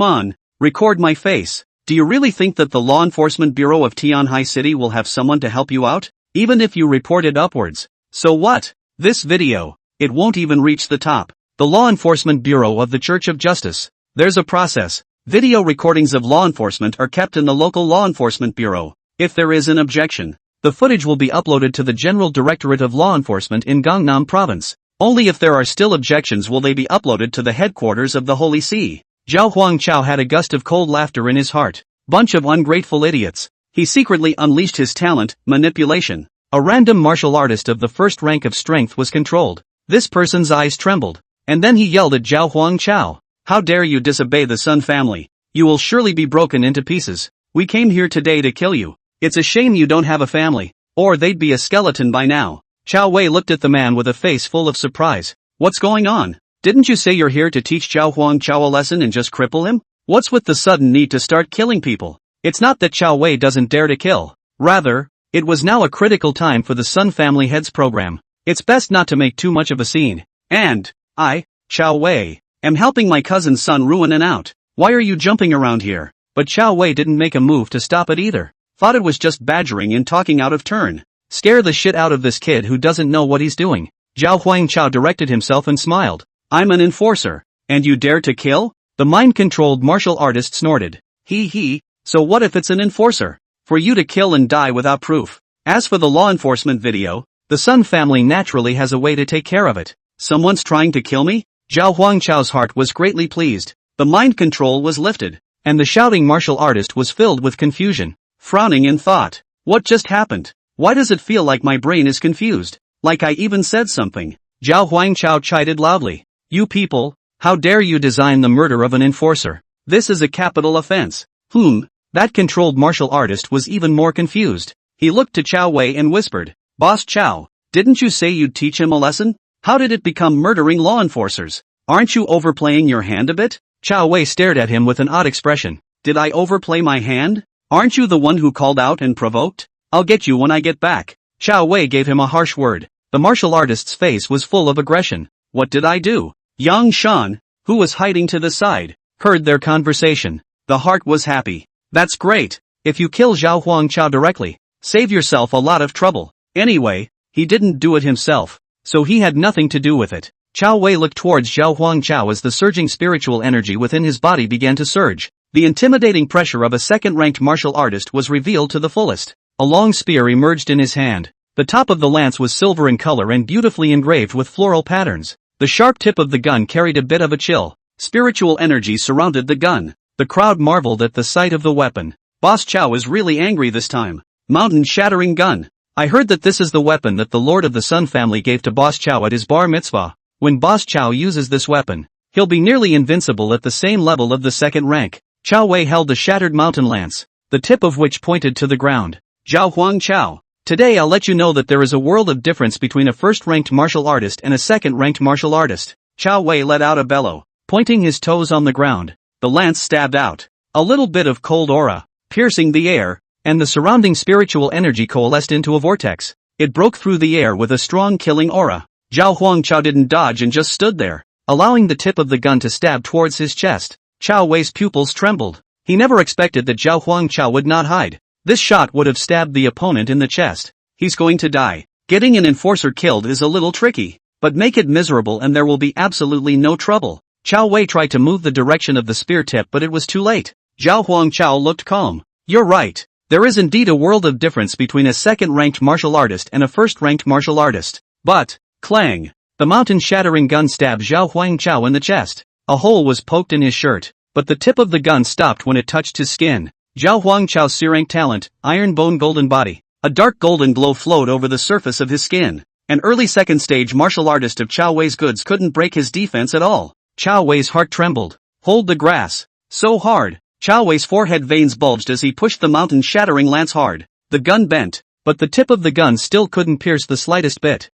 on, record my face. Do you really think that the Law Enforcement Bureau of Tianhai City will have someone to help you out? Even if you report it upwards. So what? This video, it won't even reach the top. The Law Enforcement Bureau of the Church of Justice. There's a process. Video recordings of law enforcement are kept in the local law enforcement bureau. If there is an objection, the footage will be uploaded to the General Directorate of Law Enforcement in Gangnam Province. Only if there are still objections will they be uploaded to the headquarters of the Holy See. Zhao Huangchao had a gust of cold laughter in his heart. Bunch of ungrateful idiots. He secretly unleashed his talent, manipulation. A random martial artist of the first rank of strength was controlled. This person's eyes trembled. And then he yelled at Zhao Huangchao. How dare you disobey the Sun family? You will surely be broken into pieces. We came here today to kill you. It's a shame you don't have a family, or they'd be a skeleton by now. Chao Wei looked at the man with a face full of surprise. What's going on? Didn't you say you're here to teach Zhao Huangchao a lesson and just cripple him? What's with the sudden need to start killing people? It's not that Chao Wei doesn't dare to kill. Rather, it was now a critical time for the Sun family head's program. It's best not to make too much of a scene. And, I, Chao Wei, am helping my cousin's son ruin an out. Why are you jumping around here? But Chao Wei didn't make a move to stop it either. Thought it was just badgering and talking out of turn. Scare the shit out of this kid who doesn't know what he's doing. Zhao Huangchao directed himself and smiled. I'm an enforcer. And you dare to kill? The mind-controlled martial artist snorted. He, so what if it's an enforcer? For you to kill and die without proof. As for the law enforcement video, the Sun family naturally has a way to take care of it. Someone's trying to kill me? Zhao Huangchao's heart was greatly pleased. The mind control was lifted, and the shouting martial artist was filled with confusion. Frowning in thought. What just happened? Why does it feel like my brain is confused? Like I even said something. Zhao Huangchao chided loudly. You people, how dare you design the murder of an enforcer? This is a capital offense. That controlled martial artist was even more confused. He looked to Chao Wei and whispered, Boss Chao, didn't you say you'd teach him a lesson? How did it become murdering law enforcers? Aren't you overplaying your hand a bit? Chao Wei stared at him with an odd expression. Did I overplay my hand? Aren't you the one who called out and provoked? I'll get you when I get back. Chao Wei gave him a harsh word. The martial artist's face was full of aggression. What did I do? Yang Shan, who was hiding to the side, heard their conversation. The heart was happy. That's great. If you kill Zhao Huangchao directly, save yourself a lot of trouble. Anyway, he didn't do it himself, so he had nothing to do with it. Chao Wei looked towards Zhao Huangchao as the surging spiritual energy within his body began to surge. The intimidating pressure of a second-ranked martial artist was revealed to the fullest. A long spear emerged in his hand. The top of the lance was silver in color and beautifully engraved with floral patterns. The sharp tip of the gun carried a bit of a chill. Spiritual energy surrounded the gun. The crowd marveled at the sight of the weapon. Boss Chao is really angry this time. Mountain-shattering gun. I heard that this is the weapon that the Lord of the Sun family gave to Boss Chao at his bar mitzvah. When Boss Chao uses this weapon, he'll be nearly invincible at the same level of the second rank. Chao Wei held the shattered mountain lance, the tip of which pointed to the ground. Zhao Huangchao, today I'll let you know that there is a world of difference between a first-ranked martial artist and a second-ranked martial artist. Chao Wei let out a bellow, pointing his toes on the ground. The lance stabbed out. A little bit of cold aura, piercing the air, and the surrounding spiritual energy coalesced into a vortex. It broke through the air with a strong killing aura. Zhao Huangchao didn't dodge and just stood there, allowing the tip of the gun to stab towards his chest. Chao Wei's pupils trembled. He never expected that Zhao Huangchao would not hide. This shot would have stabbed the opponent in the chest. He's going to die. Getting an enforcer killed is a little tricky, but make it miserable and there will be absolutely no trouble. Chao Wei tried to move the direction of the spear tip but it was too late. Zhao Huangchao looked calm. You're right. There is indeed a world of difference between a second-ranked martial artist and a first-ranked martial artist. But, clang! The mountain-shattering gun stabbed Zhao Huangchao in the chest. A hole was poked in his shirt, but the tip of the gun stopped when it touched his skin. Zhao Huangchao's C-rank talent, iron bone golden body. A dark golden glow flowed over the surface of his skin. An early second-stage martial artist of Chao Wei's goods couldn't break his defense at all. Chao Wei's heart trembled. Hold the grass. So hard. Chao Wei's forehead veins bulged as he pushed the mountain-shattering lance hard. The gun bent, but the tip of the gun still couldn't pierce the slightest bit.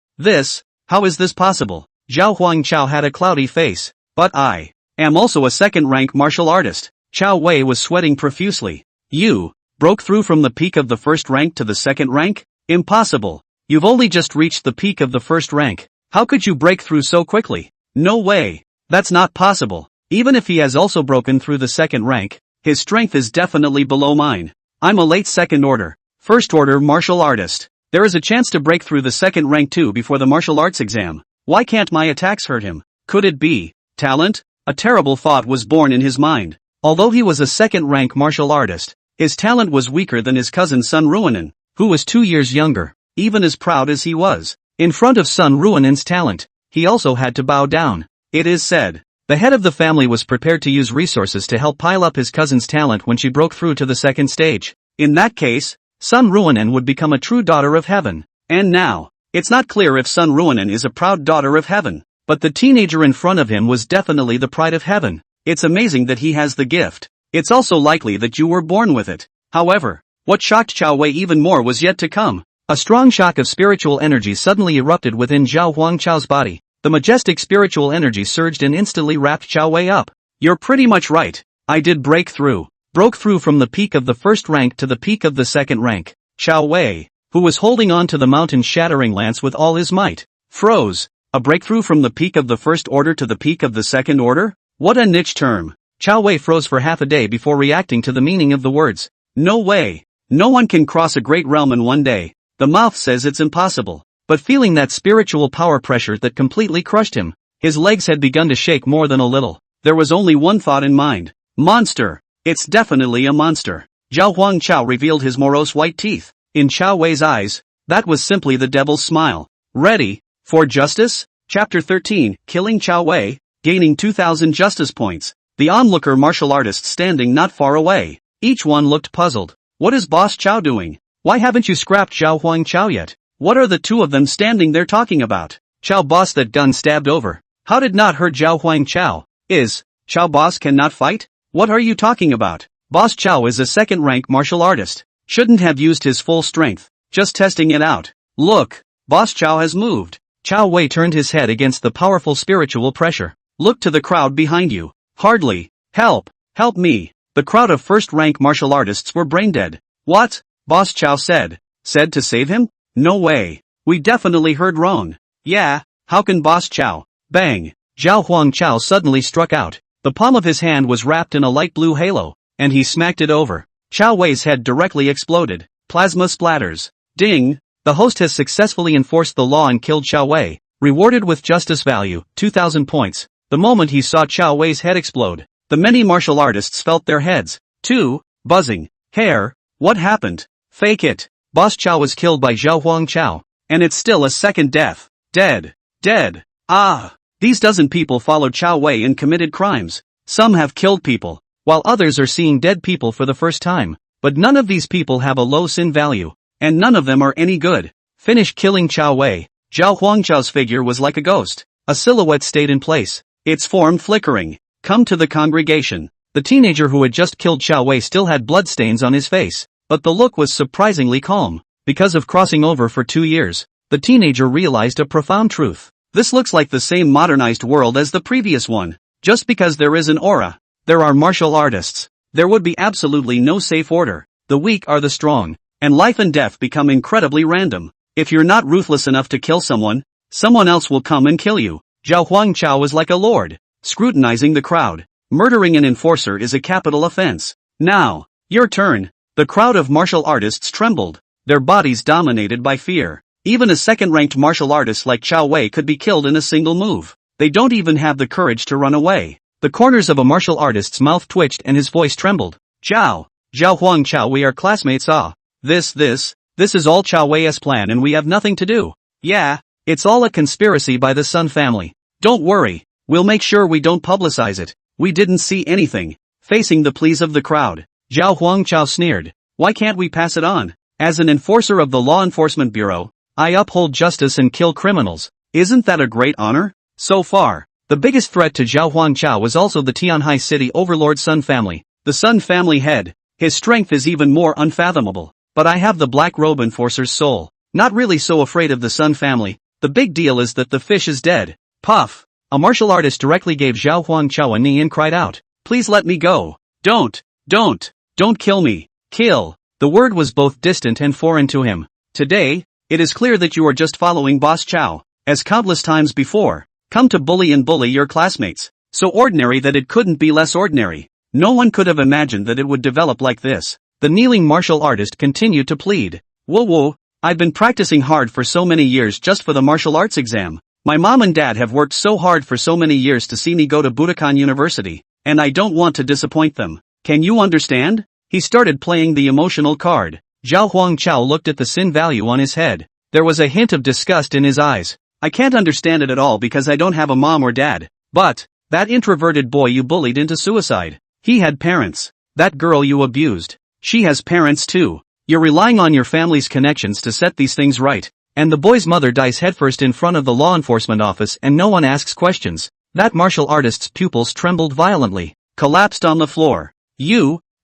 How is this possible? Zhao Huangchao had a cloudy face. But I am also a second-rank martial artist. Chao Wei was sweating profusely. You broke through from the peak of the first rank to the second rank? Impossible. You've only just reached the peak of the first rank. How could you break through so quickly? No way. That's not possible. Even if he has also broken through the second rank, his strength is definitely below mine. I'm a late second order. First order martial artist. There is a chance to break through the second rank too before the martial arts exam. Why can't my attacks hurt him? Could it be talent? A terrible thought was born in his mind. Although he was a second rank martial artist, his talent was weaker than his cousin Sun Ruonin, who was 2 years younger. Even as proud as he was, in front of Sun Ruonin's talent, he also had to bow down. It is said, the head of the family was prepared to use resources to help pile up his cousin's talent when she broke through to the second stage. In that case, Sun Ruonin would become a true daughter of heaven. And now, it's not clear if Sun Ruonin is a proud daughter of heaven, but the teenager in front of him was definitely the pride of heaven. It's amazing that he has the gift. It's also likely that you were born with it. However, what shocked Chao Wei even more was yet to come. A strong shock of spiritual energy suddenly erupted within Zhao Huangchao's body. The majestic spiritual energy surged and instantly wrapped Chao Wei up. You're pretty much right. I did break through. Broke through from the peak of the first rank to the peak of the second rank. Chao Wei, who was holding on to the mountain-shattering lance with all his might, froze. A breakthrough from the peak of the first order to the peak of the second order? What a niche term. Chao Wei froze for half a day before reacting to the meaning of the words. No way. No one can cross a great realm in one day. The mouth says it's impossible. But feeling that spiritual power pressure that completely crushed him, his legs had begun to shake more than a little. There was only one thought in mind. Monster. It's definitely a monster. Zhao Huangchao revealed his morose white teeth. In Chao Wei's eyes, that was simply the devil's smile. Ready for justice? Chapter 13, Killing Chao Wei, gaining 2,000 justice points. The onlooker martial artists standing not far away. Each one looked puzzled. What is Boss Chao doing? Why haven't you scrapped Zhao Huangchao yet? What are the two of them standing there talking about? Chao Boss, that gun stabbed over. How did not hurt Zhao Huangchao? Chao Boss cannot fight? What are you talking about? Boss Chao is a second-rank martial artist. Shouldn't have used his full strength. Just testing it out. Look, Boss Chao has moved. Chao Wei turned his head against the powerful spiritual pressure. Look to the crowd behind you. Hardly. Help. Help me. The crowd of first-rank martial artists were brain-dead. What? Boss Chao said. Said to save him? No way. We definitely heard wrong. Yeah, how can Boss Chao? Bang. Zhao Huangchao suddenly struck out. The palm of his hand was wrapped in a light blue halo, and he smacked it over. Chao Wei's head directly exploded. Plasma splatters. Ding. The host has successfully enforced the law and killed Chao Wei. Rewarded with justice value, 2,000 points. The moment he saw Chao Wei's head explode, the many martial artists felt their heads, too, buzzing. Hair. What happened? Fake it. Boss Chao was killed by Zhao Huangchao. And it's still a second death. Dead. Dead. Ah. These dozen people followed Chao Wei and committed crimes. Some have killed people, while others are seeing dead people for the first time. But none of these people have a low sin value. And none of them are any good. Finish killing Chao Wei. Zhao Huangchao's figure was like a ghost. A silhouette stayed in place. Its form flickering. Come to the congregation. The teenager who had just killed Chao Wei still had bloodstains on his face. But the look was surprisingly calm. Because of crossing over for 2 years, the teenager realized a profound truth. This looks like the same modernized world as the previous one. Just because there is an aura, there are martial artists. There would be absolutely no safe order. The weak are the strong. And life and death become incredibly random. If you're not ruthless enough to kill someone else will come and kill you. Zhao Huangchao was like a lord, scrutinizing the crowd. Murdering an enforcer is a capital offense. Now, your turn. The crowd of martial artists trembled, their bodies dominated by fear. Even a second-ranked martial artist like Chao Wei could be killed in a single move. They don't even have the courage to run away. The corners of a martial artist's mouth twitched and his voice trembled. Zhao Huangchao, we are classmates. This is all Chao Wei's plan and we have nothing to do. Yeah, it's all a conspiracy by the Sun family. Don't worry, we'll make sure we don't publicize it. We didn't see anything. Facing the pleas of the crowd, Zhao Huangchao sneered. Why can't we pass it on? As an enforcer of the Law Enforcement Bureau, I uphold justice and kill criminals. Isn't that a great honor? So far, the biggest threat to Zhao Huangchao was also the Tianhai City overlord Sun family. The Sun family head. His strength is even more unfathomable. But I have the Black Robe Enforcer's soul. Not really so afraid of the Sun family. The big deal is that the fish is dead. Puff. A martial artist directly gave Zhao Huangchao a knee and cried out. Please let me go. Don't kill me. Kill. The word was both distant and foreign to him. Today, It is clear that you are just following Boss Chow, as countless times before. Come to bully and bully your classmates. So ordinary that it couldn't be less ordinary. No one could have imagined that it would develop like this. The kneeling martial artist continued to plead. Whoa, I've been practicing hard for so many years just for the martial arts exam. My mom and dad have worked so hard for so many years to see me go to Budokan University, and I don't want to disappoint them. Can you understand? He started playing the emotional card. Zhao Huangchao looked at the sin value on his head. There was a hint of disgust in his eyes. I can't understand it at all because I don't have a mom or dad. But that introverted boy you bullied into suicide. He had parents. That girl you abused. She has parents too. You're relying on your family's connections to set these things right. And the boy's mother dies headfirst in front of the law enforcement office and no one asks questions. That martial artist's pupils trembled violently, collapsed on the floor.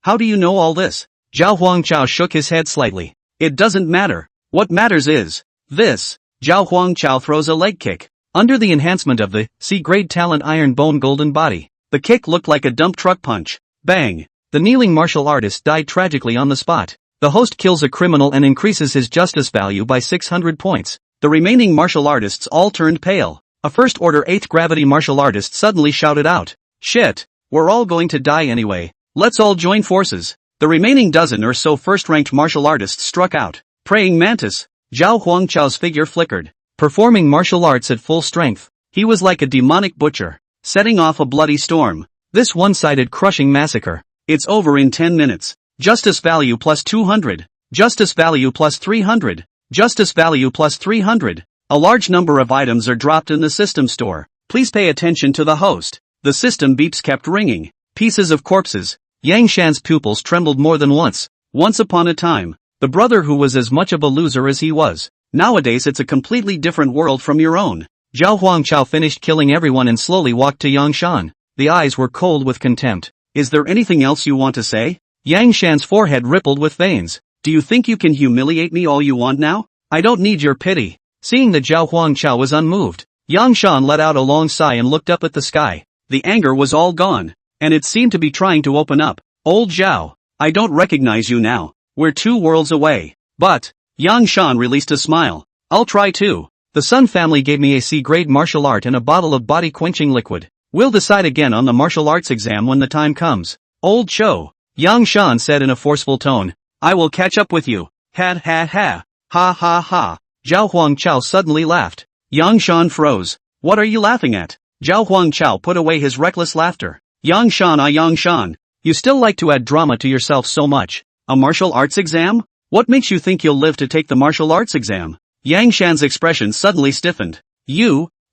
How do you know all this? Zhao Huangchao shook his head slightly. It doesn't matter. What matters is this. Zhao Huangchao throws a leg kick. Under the enhancement of the C-grade talent iron bone golden body, the kick looked like a dump truck punch. Bang! The kneeling martial artist died tragically on the spot. The host kills a criminal and increases his justice value by 600 points. The remaining martial artists all turned pale. A first-order 8th gravity martial artist suddenly shouted out. Shit! We're all going to die anyway. Let's all join forces. The remaining dozen or so first-ranked martial artists struck out. Praying mantis. Zhao Huangchao's figure flickered. Performing martial arts at full strength, he was like a demonic butcher, setting off a bloody storm. This one-sided crushing massacre. It's over in 10 minutes. Justice value plus 200. Justice value plus 300. Justice value plus 300. A large number of items are dropped in the system store. Please pay attention to the host. The system beeps kept ringing. Pieces of corpses. Yang Shan's pupils trembled more than once. Once upon a time, the brother who was as much of a loser as he was. Nowadays it's a completely different world from your own. Zhao Huangchao finished killing everyone and slowly walked to Yang Shan. The eyes were cold with contempt. Is there anything else you want to say? Yang Shan's forehead rippled with veins. Do you think you can humiliate me all you want now? I don't need your pity. Seeing that Zhao Huangchao was unmoved, Yang Shan let out a long sigh and looked up at the sky. The anger was all gone, and it seemed to be trying to open up. Old Zhao, I don't recognize you now. We're 2 worlds away. But Yang Shan released a smile. I'll try too. The Sun family gave me a C-grade martial art and a bottle of body-quenching liquid. We'll decide again on the martial arts exam when the time comes. Old Cho, Yang Shan said in a forceful tone. I will catch up with you. Ha ha ha. Ha ha ha. Zhao Huangchao suddenly laughed. Yang Shan froze. What are you laughing at? Zhao Huangchao put away his reckless laughter. Yang Shan, you still like to add drama to yourself so much. A martial arts exam? What makes you think you'll live to take the martial arts exam? Yang Shan's expression suddenly stiffened.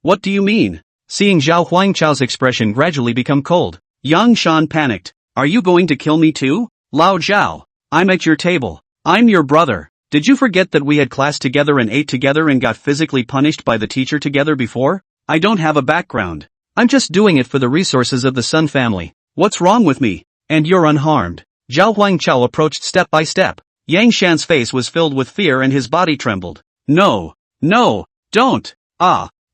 What do you mean? Seeing Zhao Huangchao's expression gradually become cold, Yang Shan panicked. Are you going to kill me too? Lao Zhao, I'm at your table. I'm your brother. Did you forget that we had class together and ate together and got physically punished by the teacher together before? I don't have a background. I'm just doing it for the resources of the Sun family. What's wrong with me? And you're unharmed. Zhao Huangchao approached step by step. Yang Shan's face was filled with fear and his body trembled. No, don't.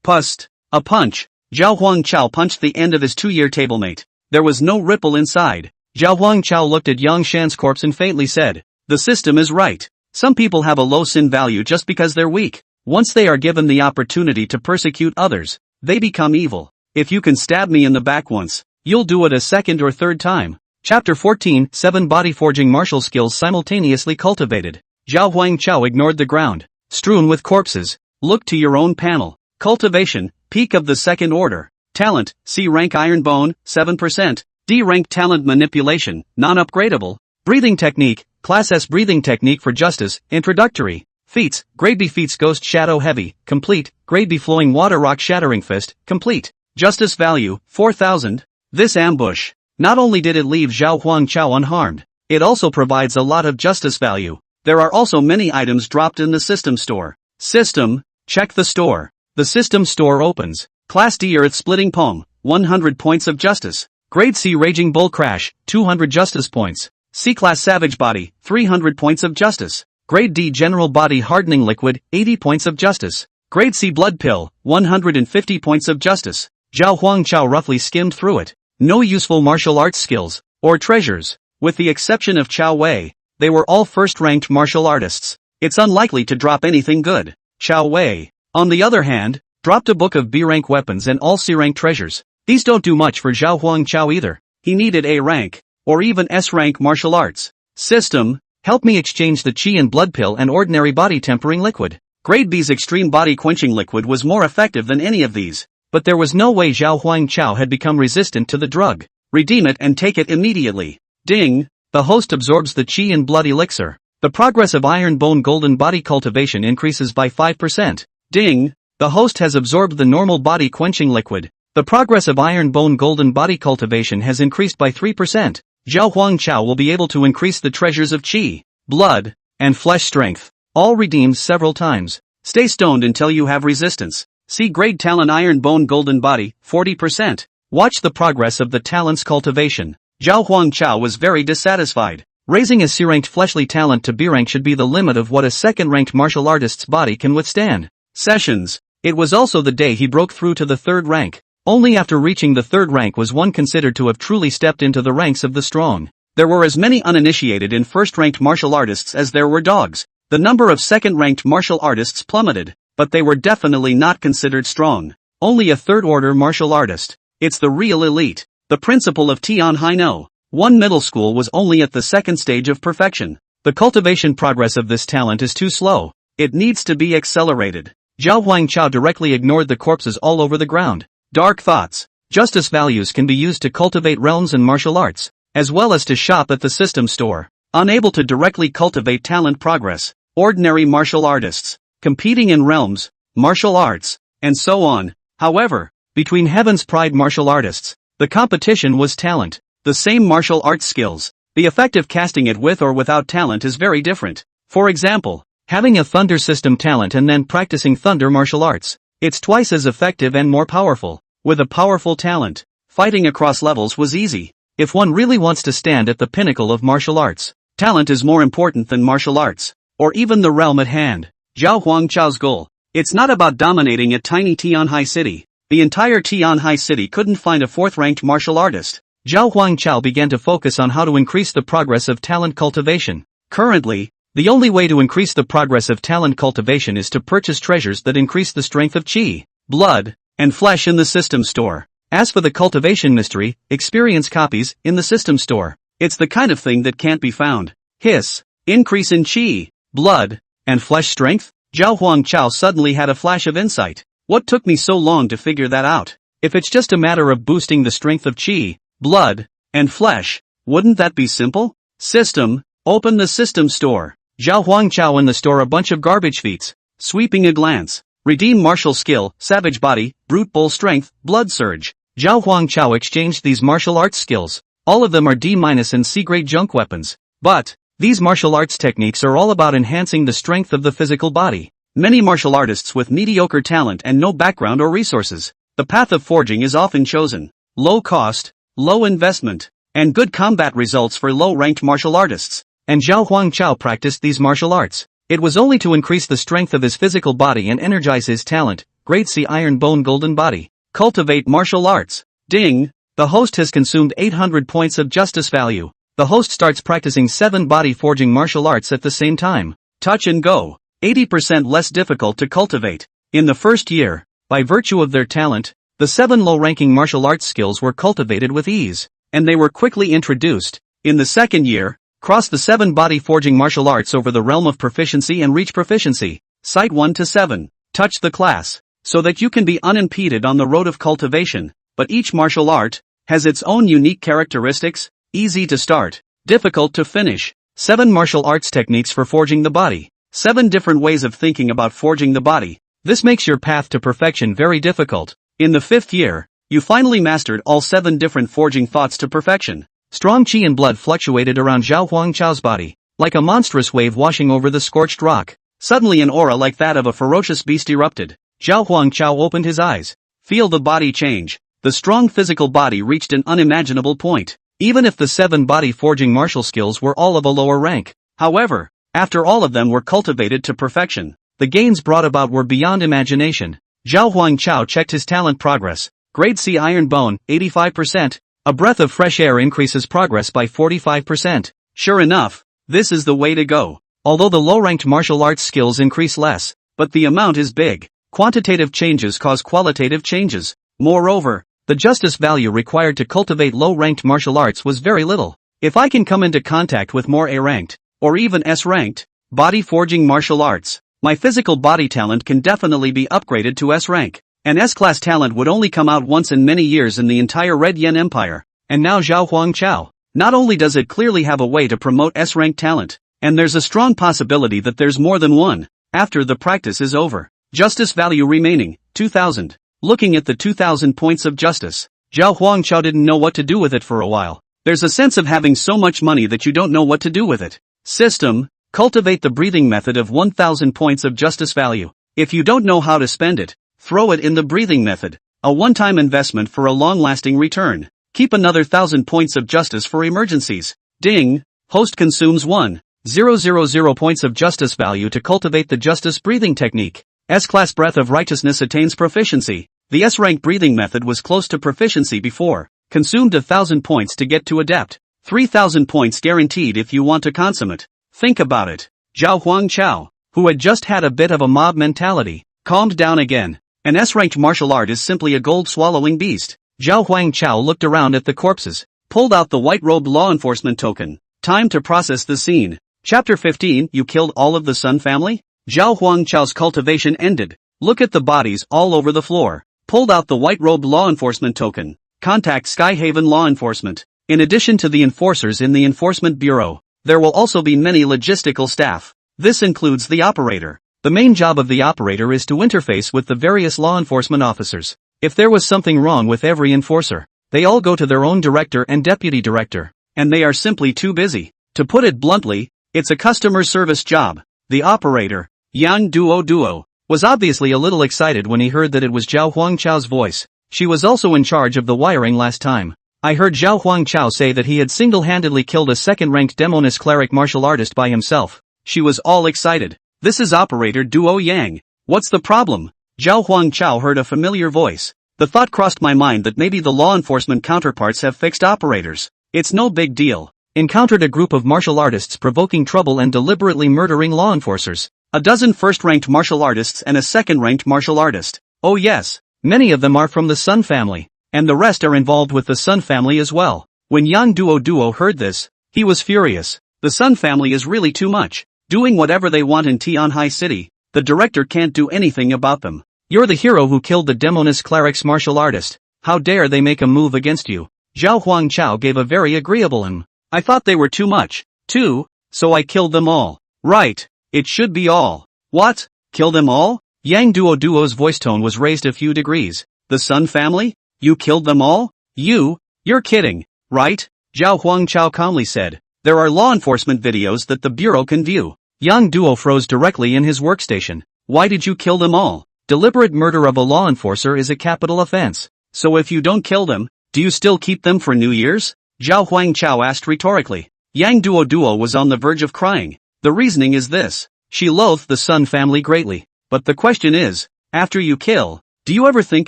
Pust. A punch. Zhao Huangchao punched the end of his 2-year tablemate. There was no ripple inside. Zhao Huangchao looked at Yang Shan's corpse and faintly said, the system is right. Some people have a low sin value just because they're weak. Once they are given the opportunity to persecute others, they become evil. If you can stab me in the back once, you'll do it a second or third time. Chapter 14, 7 Body Forging Martial Skills Simultaneously Cultivated. Zhao Huangchao ignored the ground, strewn with corpses. Look to your own panel. Cultivation, peak of the 2nd order. Talent, C rank iron bone, 7%. D rank talent manipulation, non-upgradable. Breathing technique, Class S breathing technique for justice, introductory. Feats, Grade B feats ghost shadow heavy, complete. Grade B flowing water rock shattering fist, complete. Justice value, 4,000. This ambush. Not only did it leave Zhao Huangchao unharmed, it also provides a lot of justice value. There are also many items dropped in the system store. System, check the store. The system store opens. Class D Earth Splitting Poem, 100 points of justice. Grade C Raging Bull Crash, 200 justice points. C-Class Savage Body, 300 points of justice. Grade D General Body Hardening Liquid, 80 points of justice. Grade C Blood Pill, 150 points of justice. Zhao Huangchao roughly skimmed through it. No useful martial arts skills, or treasures. With the exception of Chao Wei, they were all first-ranked martial artists. it's unlikely to drop anything good. Chao Wei, on the other hand, dropped a book of B-rank weapons and all C-rank treasures. These don't do much for Zhao Huangchao either. He needed A-rank, or even S-rank martial arts. System, help me exchange the Qi and blood pill and ordinary body tempering liquid. Grade B's extreme body quenching liquid was more effective than any of these. But there was no way Zhao Huangchao had become resistant to the drug. Redeem it and take it immediately. Ding, the host absorbs the Qi and blood elixir. The progress of iron bone golden body cultivation increases by 5%. Ding, the host has absorbed the normal body quenching liquid. The progress of iron bone golden body cultivation has increased by 3%. Zhao Huangchao will be able to increase the treasures of Qi, blood, and flesh strength. All redeemed several times. Stay stoned until you have resistance. See grade talent iron bone golden body, 40%. Watch the progress of the talent's cultivation. Zhao Huangchao was very dissatisfied. Raising a C-ranked fleshly talent to B-rank should be the limit of what a second-ranked martial artist's body can withstand. Sessions. It was also the day he broke through to the third rank. Only after reaching the third rank was one considered to have truly stepped into the ranks of the strong. There were as many uninitiated in first-ranked martial artists as there were dogs. The number of second-ranked martial artists plummeted, but they were definitely not considered strong. Only a third-order martial artist. It's the real elite. The principal of Tianhai No. 1 middle school was only at the second stage of perfection. The cultivation progress of this talent is too slow. It needs to be accelerated. Zhao Huangchao directly ignored the corpses all over the ground. Dark thoughts. Justice values can be used to cultivate realms and martial arts, as well as to shop at the system store. Unable to directly cultivate talent progress. Ordinary martial artists. Competing in realms, martial arts, and so on. However, between Heaven's Pride martial artists, the competition was talent. The same martial arts skills. The effect of casting it with or without talent is very different. For example, having a thunder system talent and then practicing thunder martial arts. It's twice as effective and more powerful. With a powerful talent, fighting across levels was easy. If one really wants to stand at the pinnacle of martial arts, talent is more important than martial arts, or even the realm at hand. Zhao Huangchao's goal. It's not about dominating a tiny Tianhai city. The entire Tianhai city couldn't find a fourth-ranked martial artist. Zhao Huangchao began to focus on how to increase the progress of talent cultivation. Currently, the only way to increase the progress of talent cultivation is to purchase treasures that increase the strength of Qi, blood, and flesh in the system store. As for the cultivation mystery, experience copies in the system store. It's the kind of thing that can't be found. Hiss. Increase in Qi, blood, and flesh strength? Zhao Huangchao suddenly had a flash of insight. What took me so long to figure that out? If it's just a matter of boosting the strength of Qi, blood, and flesh, wouldn't that be simple? System, open the system store. Zhao Huangchao in the store a bunch of garbage feats. Sweeping a glance. Redeem martial skill, savage body, brute bull strength, blood surge. Zhao Huangchao exchanged these martial arts skills. All of them are D- and C-grade junk weapons. But, these martial arts techniques are all about enhancing the strength of the physical body. Many martial artists with mediocre talent and no background or resources. The path of forging is often chosen. Low cost, low investment, and good combat results for low-ranked martial artists. And Zhao Huangchao practiced these martial arts. It was only to increase the strength of his physical body and energize his talent. Grade C iron bone golden body. Cultivate martial arts. Ding. The host has consumed 800 points of justice value. The host starts practicing 7 body forging martial arts at the same time. Touch and go. 80% less difficult to cultivate. In the first year, by virtue of their talent, the 7 low-ranking martial arts skills were cultivated with ease, and they were quickly introduced. In the second year, cross the 7 body forging martial arts over the realm of proficiency and reach proficiency. Cite 1 to 7. Touch the class, so that you can be unimpeded on the road of cultivation, but each martial art has its own unique characteristics. Easy to start, difficult to finish. 7 martial arts techniques for forging the body. 7 different ways of thinking about forging the body. This makes your path to perfection very difficult. In the 5th year, you finally mastered all 7 different forging thoughts to perfection. Strong Qi and blood fluctuated around Zhao Huangchao's body, like a monstrous wave washing over the scorched rock. Suddenly an aura like that of a ferocious beast erupted. Zhao Huangchao opened his eyes. Feel the body change. The strong physical body reached an unimaginable point. Even if the 7 body forging martial skills were all of a lower rank. However, after all of them were cultivated to perfection, the gains brought about were beyond imagination. Zhao Huangchao checked his talent progress. Grade C iron bone, 85%. A breath of fresh air increases progress by 45%. Sure enough, this is the way to go. Although the low-ranked martial arts skills increase less, but the amount is big. Quantitative changes cause qualitative changes. Moreover, the justice value required to cultivate low-ranked martial arts was very little. If I can come into contact with more A-ranked, or even S-ranked, body-forging martial arts, my physical body talent can definitely be upgraded to S-rank. An S-class talent would only come out once in many years in the entire Red Yen Empire, and now Zhao Huangchao. Not only does it clearly have a way to promote S-rank talent, and there's a strong possibility that there's more than one, after the practice is over. Justice value remaining, 2,000. Looking at the 2,000 points of justice, Zhao Huangchao didn't know what to do with it for a while. There's a sense of having so much money that you don't know what to do with it. System, cultivate the breathing method of 1,000 points of justice value. If you don't know how to spend it, throw it in the breathing method. A one-time investment for a long-lasting return. Keep another 1,000 points of justice for emergencies. Ding, host consumes 1,000 points of justice value to cultivate the justice breathing technique. S-class breath of righteousness attains proficiency. The S-rank breathing method was close to proficiency before. Consumed 1,000 points to get to adept. 3,000 points guaranteed if you want to consummate. Think about it. Zhao Huangchao, who had just had a bit of a mob mentality, calmed down again. An S-ranked martial art is simply a gold-swallowing beast. Zhao Huangchao looked around at the corpses, pulled out the white-robed law enforcement token. Time to process the scene. Chapter 15. You killed all of the Sun family? Zhao Huangchao's cultivation ended. Look at the bodies all over the floor. Pulled out the white-robed law enforcement token. Contact Skyhaven Law Enforcement. In addition to the enforcers in the Enforcement Bureau, there will also be many logistical staff. This includes the operator. The main job of the operator is to interface with the various law enforcement officers. If there was something wrong with every enforcer, they all go to their own director and deputy director, and they are simply too busy. To put it bluntly, it's a customer service job. The operator, Yang Duo, was obviously a little excited when he heard that it was Zhao Huangchao's voice. She was also in charge of the wiring last time. I heard Zhao Huangchao say that he had single-handedly killed a second-ranked demonist cleric martial artist by himself. She was all excited. This is Operator Duo Yang. What's the problem? Zhao Huangchao heard a familiar voice. The thought crossed my mind that maybe the law enforcement counterparts have fixed operators. It's no big deal. Encountered a group of martial artists provoking trouble and deliberately murdering law enforcers. A dozen first-ranked martial artists and a second-ranked martial artist. Oh yes, many of them are from the Sun family, and the rest are involved with the Sun family as well. When Yang Duo heard this, he was furious. The Sun family is really too much, doing whatever they want in Tianhai City. The director can't do anything about them. You're the hero who killed the demonist cleric's martial artist. How dare they make a move against you? Zhao Huangchao gave a very agreeable I thought they were too much, too, so I killed them all. Right, it should be all. What? Kill them all? Yang Duo's voice tone was raised a few degrees. The Sun family? You killed them all? You're kidding, right? Zhao Huangchao calmly said. There are law enforcement videos that the Bureau can view. Yang Duo froze directly in his workstation. Why did you kill them all? Deliberate murder of a law enforcer is a capital offense. So if you don't kill them, do you still keep them for New Year's? Zhao Huangchao asked rhetorically. Yang Duo was on the verge of crying. The reasoning is this. She loathed the Sun family greatly. But the question is, after you kill, do you ever think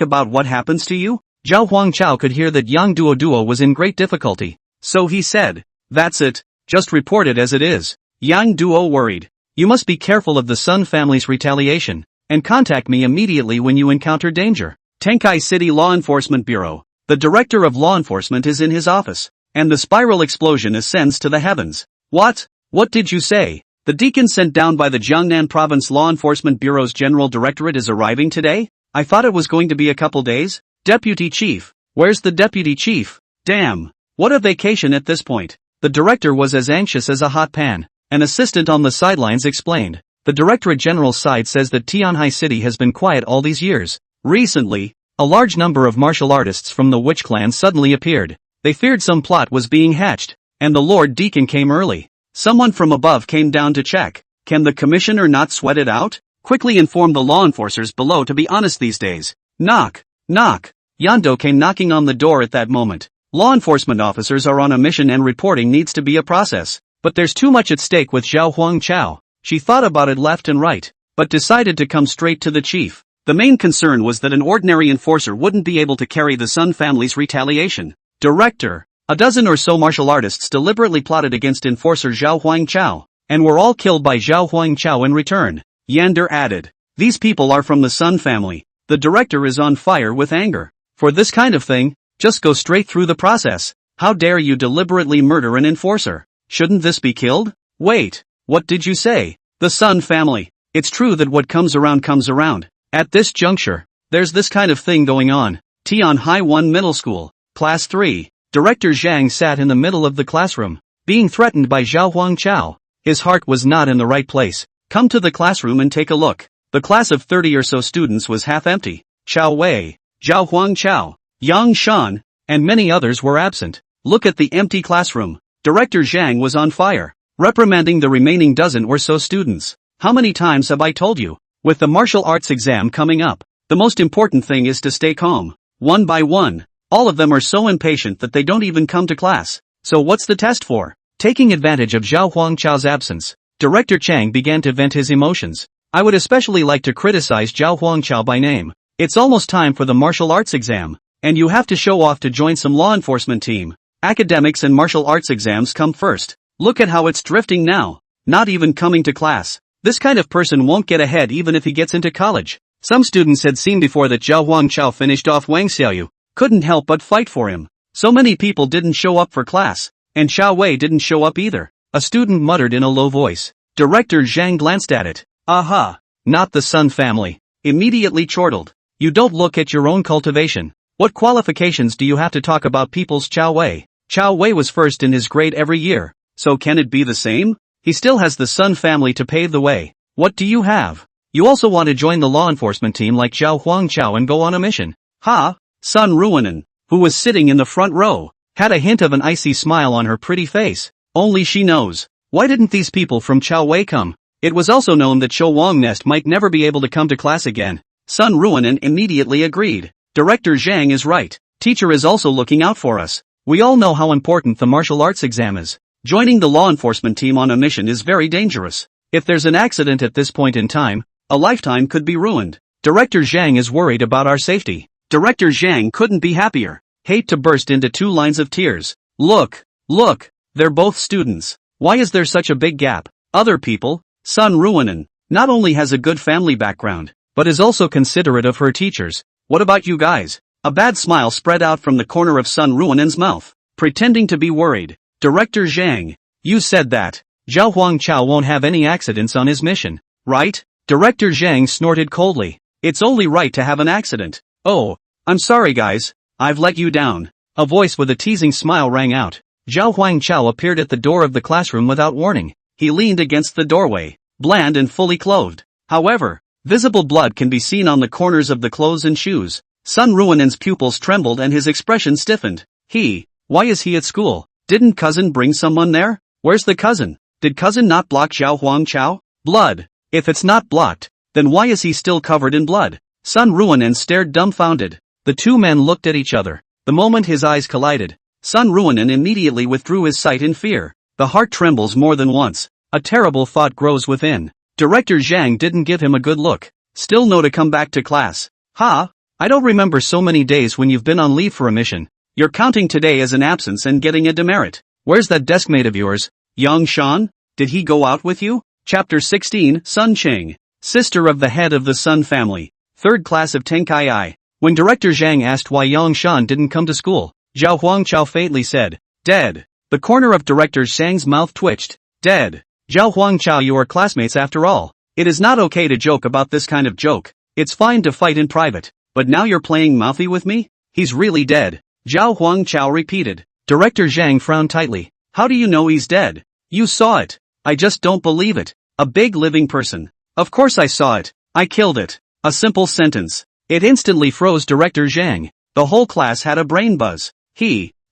about what happens to you? Zhao Huangchao could hear that Yang Duo was in great difficulty. So he said, that's it, just report it as it is. Yang Duo worried. You must be careful of the Sun family's retaliation, and contact me immediately when you encounter danger. Tenkai City Law Enforcement Bureau. The director of law enforcement is in his office, and the spiral explosion ascends to the heavens. What? What did you say? The deacon sent down by the Jiangnan Province Law Enforcement Bureau's General Directorate is arriving today? I thought it was going to be a couple days. Deputy Chief. Where's the Deputy Chief? Damn. What a vacation at this point. The director was as anxious as a hot pan. An assistant on the sidelines explained. The Directorate General's side says that Tianhai City has been quiet all these years. Recently, a large number of martial artists from the Witch Clan suddenly appeared. They feared some plot was being hatched, and the Lord Deacon came early. Someone from above came down to check. Can the commissioner not sweat it out? Quickly inform the law enforcers below to be honest these days. Knock. Knock. Yando came knocking on the door at that moment. Law enforcement officers are on a mission and reporting needs to be a process. But there's too much at stake with Zhao Huangchao. She thought about it left and right, but decided to come straight to the chief. The main concern was that an ordinary enforcer wouldn't be able to carry the Sun family's retaliation. Director. A dozen or so martial artists deliberately plotted against enforcer Zhao Huangchao, and were all killed by Zhao Huangchao in return. Yander added. These people are from the Sun family. The director is on fire with anger. For this kind of thing, just go straight through the process. How dare you deliberately murder an enforcer? Shouldn't this be killed? Wait, what did you say? The Sun family. It's true that what comes around comes around. At this juncture, there's this kind of thing going on. Tian High 1 Middle School, Class 3. Director Zhang sat in the middle of the classroom, being threatened by Zhao Huangchao. His heart was not in the right place. Come to the classroom and take a look. The class of 30 or so students was half empty. Chao Wei, Zhao Huangchao, Yang Shan, and many others were absent. Look at the empty classroom. Director Zhang was on fire, reprimanding the remaining dozen or so students. How many times have I told you? With the martial arts exam coming up, the most important thing is to stay calm. One by one, all of them are so impatient that they don't even come to class. So what's the test for? Taking advantage of Zhao Huangchao's absence, Director Chang began to vent his emotions. I would especially like to criticize Zhao Huangchao by name. It's almost time for the martial arts exam, and you have to show off to join some law enforcement team. Academics and martial arts exams come first. Look at how it's drifting now. Not even coming to class. This kind of person won't get ahead even if he gets into college. Some students had seen before that Zhao Huangchao finished off Wang Xiaoyu, couldn't help but fight for him. So many people didn't show up for class, and Xiao Wei didn't show up either. A student muttered in a low voice. Director Zhang glanced at it. Aha! Not the Sun family. Immediately chortled. You don't look at your own cultivation. What qualifications do you have to talk about people's Xiao Wei? Xiao Wei was first in his grade every year, so can it be the same? He still has the Sun family to pave the way. What do you have? You also want to join the law enforcement team like Zhao Huangchao and go on a mission. Ha! Sun Ruonan, who was sitting in the front row, had a hint of an icy smile on her pretty face. Only she knows. Why didn't these people from Xiao Wei come? It was also known that Shou Wang Nest might never be able to come to class again. Sun Ruonan immediately agreed. Director Zhang is right. Teacher is also looking out for us. We all know how important the martial arts exam is. Joining the law enforcement team on a mission is very dangerous. If there's an accident at this point in time, a lifetime could be ruined. Director Zhang is worried about our safety. Director Zhang couldn't be happier. Hate to burst into 2 lines of tears. Look, they're both students. Why is there such a big gap? Other people, Sun Ruonan, not only has a good family background, but is also considerate of her teachers. What about you guys? A bad smile spread out from the corner of Sun Ruonan's mouth, pretending to be worried. Director Zhang, you said that Zhao Huangchao won't have any accidents on his mission, right? Director Zhang snorted coldly. It's only right to have an accident. Oh, I'm sorry guys, I've let you down. A voice with a teasing smile rang out. Zhao Huangchao appeared at the door of the classroom without warning. He leaned against the doorway, bland and fully clothed. However, visible blood can be seen on the corners of the clothes and shoes. Sun Ruonan's pupils trembled and his expression stiffened. Why is he at school? Didn't cousin bring someone there? Where's the cousin? Did cousin not block Zhao Huangchao? Blood. If it's not blocked, then why is he still covered in blood? Sun Ruonan stared dumbfounded. The 2 men looked at each other. The moment his eyes collided, Sun Ruonan immediately withdrew his sight in fear. The heart trembles more than once. A terrible thought grows within. Director Zhang didn't give him a good look. Still no to come back to class. I don't remember so many days when you've been on leave for a mission. You're counting today as an absence and getting a demerit. Where's that deskmate of yours? Yang Shan? Did he go out with you? Chapter 16, Sun Cheng, sister of the head of the Sun family, 3rd class of Tenkai I. When Director Zhang asked why Yang Shan didn't come to school, Zhao Huangchao faintly said, dead. The corner of Director Zhang's mouth twitched. Dead. Zhao Huangchao, you are classmates after all. It is not okay to joke about this kind of joke. It's fine to fight in private, but now you're playing mouthy with me? He's really dead. Zhao Huangchao repeated. Director Zhang frowned tightly. How do you know he's dead? You saw it. I just don't believe it. A big living person. Of course I saw it. I killed it. A simple sentence. It instantly froze Director Zhang. The whole class had a brain buzz.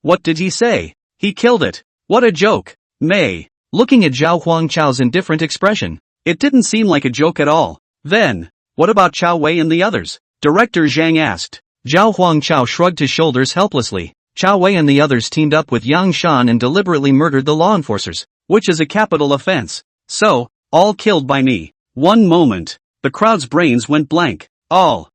What did he say? He killed it. What a joke. Mei, looking at Zhao Huangchao's indifferent expression. It didn't seem like a joke at all. Then, what about Xiao Wei and the others? Director Zhang asked. Zhao Huangchao shrugged his shoulders helplessly. Xiao Wei and the others teamed up with Yang Shan and deliberately murdered the law enforcers, which is a capital offense. So, all killed by me. One moment. The crowd's brains went blank. All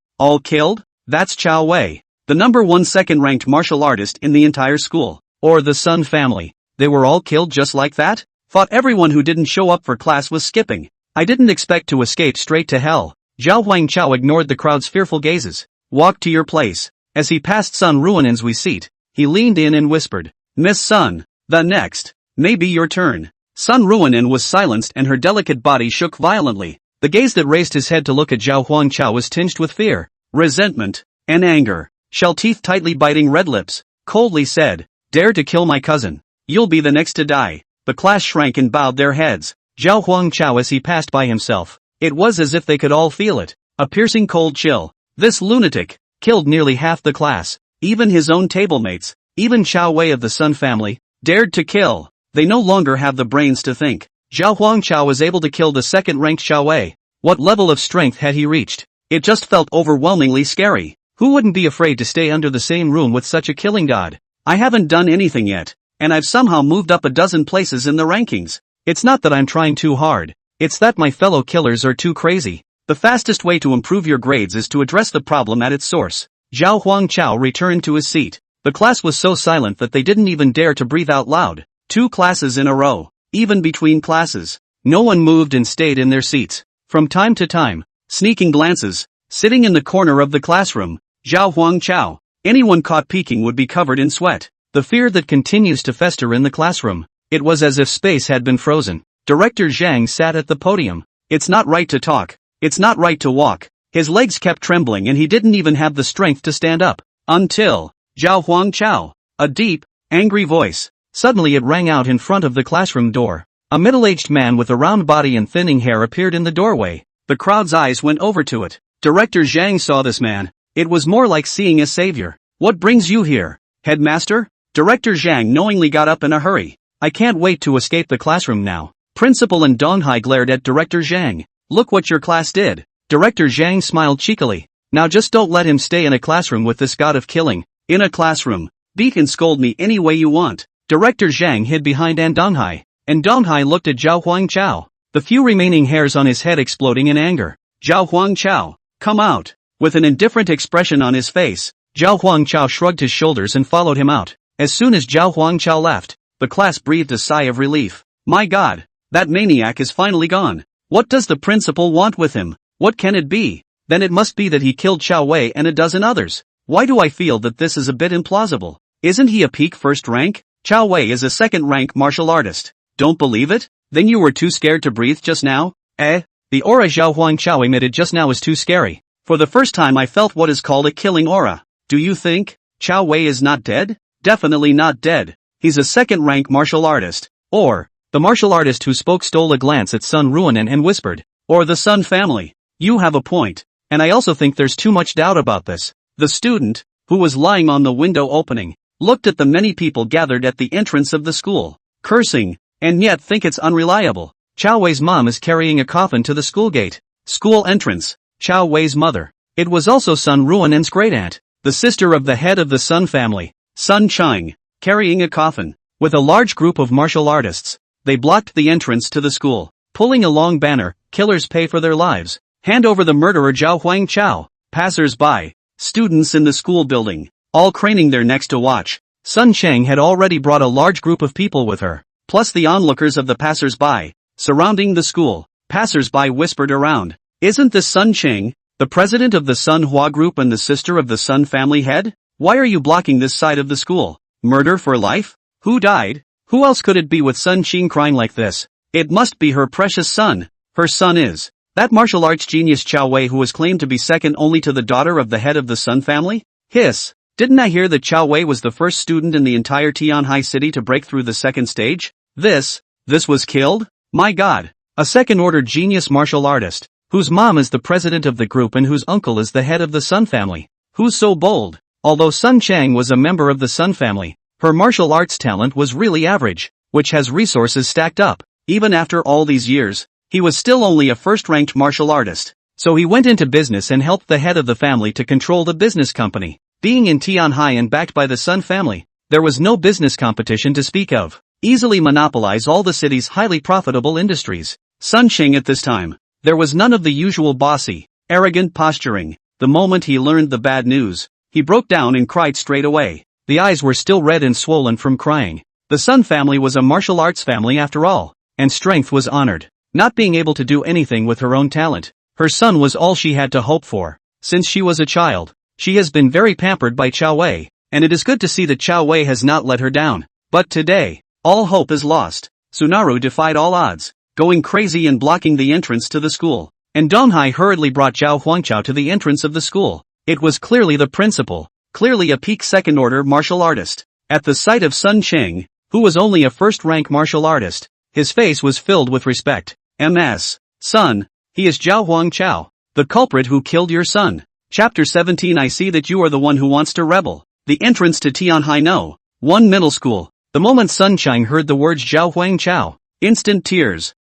killed? That's Xiao Wei, the number 1 second-ranked martial artist in the entire school. Or the Sun family. They were all killed just like that? Fought everyone who didn't show up for class was skipping. I didn't expect to escape straight to hell. Zhao Huangchao ignored the crowd's fearful gazes. Walk to your place. As he passed Sun Ruinen's seat, he leaned in and whispered, Miss Sun, the next. May be your turn. Sun Ruinen was silenced and her delicate body shook violently. The gaze that raised his head to look at Zhao Huangchao was tinged with fear, resentment, and anger. Shell teeth tightly biting red lips, coldly said, Dare to kill my cousin. You'll be the next to die. The class shrank and bowed their heads. Zhao Huangchao as he passed by himself. It was as if they could all feel it. A piercing cold chill. This lunatic killed nearly half the class. Even his own tablemates, even Chao Wei of the Sun family, dared to kill. They no longer have the brains to think. Zhao Huangchao was able to kill the second-ranked Chao Wei. What level of strength had he reached? It just felt overwhelmingly scary. Who wouldn't be afraid to stay under the same room with such a killing god? I haven't done anything yet, and I've somehow moved up a dozen places in the rankings. It's not that I'm trying too hard. It's that my fellow killers are too crazy. The fastest way to improve your grades is to address the problem at its source. Zhao Huangchao returned to his seat. The class was so silent that they didn't even dare to breathe out loud. 2 classes in a row. Even between classes, no one moved and stayed in their seats. From time to time, sneaking glances, sitting in the corner of the classroom, Zhao Huangchao. Anyone caught peeking would be covered in sweat. The fear that continues to fester in the classroom. It was as if space had been frozen. Director Zhang sat at the podium. It's not right to talk. It's not right to walk. His legs kept trembling and he didn't even have the strength to stand up. Until, Zhao Huangchao. A deep, angry voice. Suddenly it rang out in front of the classroom door. A middle-aged man with a round body and thinning hair appeared in the doorway. The crowd's eyes went over to it. Director Zhang saw this man. It was more like seeing a savior. What brings you here, headmaster? Director Zhang knowingly got up in a hurry. I can't wait to escape the classroom now. Principal and Donghai glared at Director Zhang. Look what your class did. Director Zhang smiled cheekily. Now just don't let him stay in a classroom with this god of killing. In a classroom. Beat and scold me any way you want. Director Zhang hid behind Donghai. And Donghai looked at Zhao Huangchao. The few remaining hairs on his head exploding in anger. Zhao Huangchao, come out. With an indifferent expression on his face, Zhao Huangchao shrugged his shoulders and followed him out. As soon as Zhao Huangchao left, the class breathed a sigh of relief. My god, that maniac is finally gone. What does the principal want with him? What can it be? Then it must be that he killed Chao Wei and a dozen others. Why do I feel that this is a bit implausible? Isn't he a peak first rank? Chao Wei is a second-rank martial artist. Don't believe it? Then you were too scared to breathe just now? The aura Zhao Huangchao emitted just now is too scary. For the first time I felt what is called a killing aura. Do you think Chao Wei is not dead? Definitely not dead. He's a second-rank martial artist. Or, the martial artist who spoke stole a glance at Sun Ruinen and whispered. Or the Sun family. You have a point. And I also think there's too much doubt about this. The student, who was lying on the window opening, looked at the many people gathered at the entrance of the school, cursing, and yet think it's unreliable. Chao Wei's mom is carrying a coffin to the school gate. School entrance. Chao Wei's mother. It was also Sun Ruinen's great-aunt, the sister of the head of the Sun family, Sun Chang, carrying a coffin. With a large group of martial artists, they blocked the entrance to the school, pulling a long banner, killers pay for their lives. Hand over the murderer Zhao Huangchao. Passers-by, students in the school building, all craning their necks to watch. Sun Chang had already brought a large group of people with her, plus the onlookers of the passers-by, surrounding the school. Passers-by whispered around. Isn't this Sun Chang, the president of the Sun Hua group and the sister of the Sun family head? Why are you blocking this side of the school? Murder for life? Who died? Who else could it be with Sun Qing crying like this? It must be her precious son. Her son is that martial arts genius Chao Wei who was claimed to be second only to the daughter of the head of the Sun family? Hiss. Didn't I hear that Chao Wei was the first student in the entire Tianhai city to break through the second stage? This was killed? My god. A second-order genius martial artist, whose mom is the president of the group and whose uncle is the head of the Sun family. Who's so bold? Although Sun Chang was a member of the Sun family, her martial arts talent was really average, which has resources stacked up. Even after all these years, he was still only a first-ranked martial artist. So he went into business and helped the head of the family to control the business company. Being in Tianhai and backed by the Sun family, there was no business competition to speak of. Easily monopolize all the city's highly profitable industries. Sun Ching at this time, there was none of the usual bossy, arrogant posturing. The moment he learned the bad news, he broke down and cried straight away. The eyes were still red and swollen from crying. The Sun family was a martial arts family after all. and strength was honored. Not being able to do anything with her own talent, her son was all she had to hope for. Since she was a child, she has been very pampered by Chao Wei, and it is good to see that Chao Wei has not let her down. But today, all hope is lost. Tsunaru defied all odds, going crazy and blocking the entrance to the school. And Donghai hurriedly brought Zhao Huangchao to the entrance of the school. It was clearly the principal, clearly a peak second-order martial artist. At the sight of Sun Cheng, who was only a first-rank martial artist, his face was filled with respect. "Ms. Son, he is Zhao Huangchao, the culprit who killed your son." Chapter 17. I see that you are the one who wants to rebel. The entrance to Tianhai No. 1 Middle School. The moment Sun Cheng heard the words Zhao Huangchao, instant tears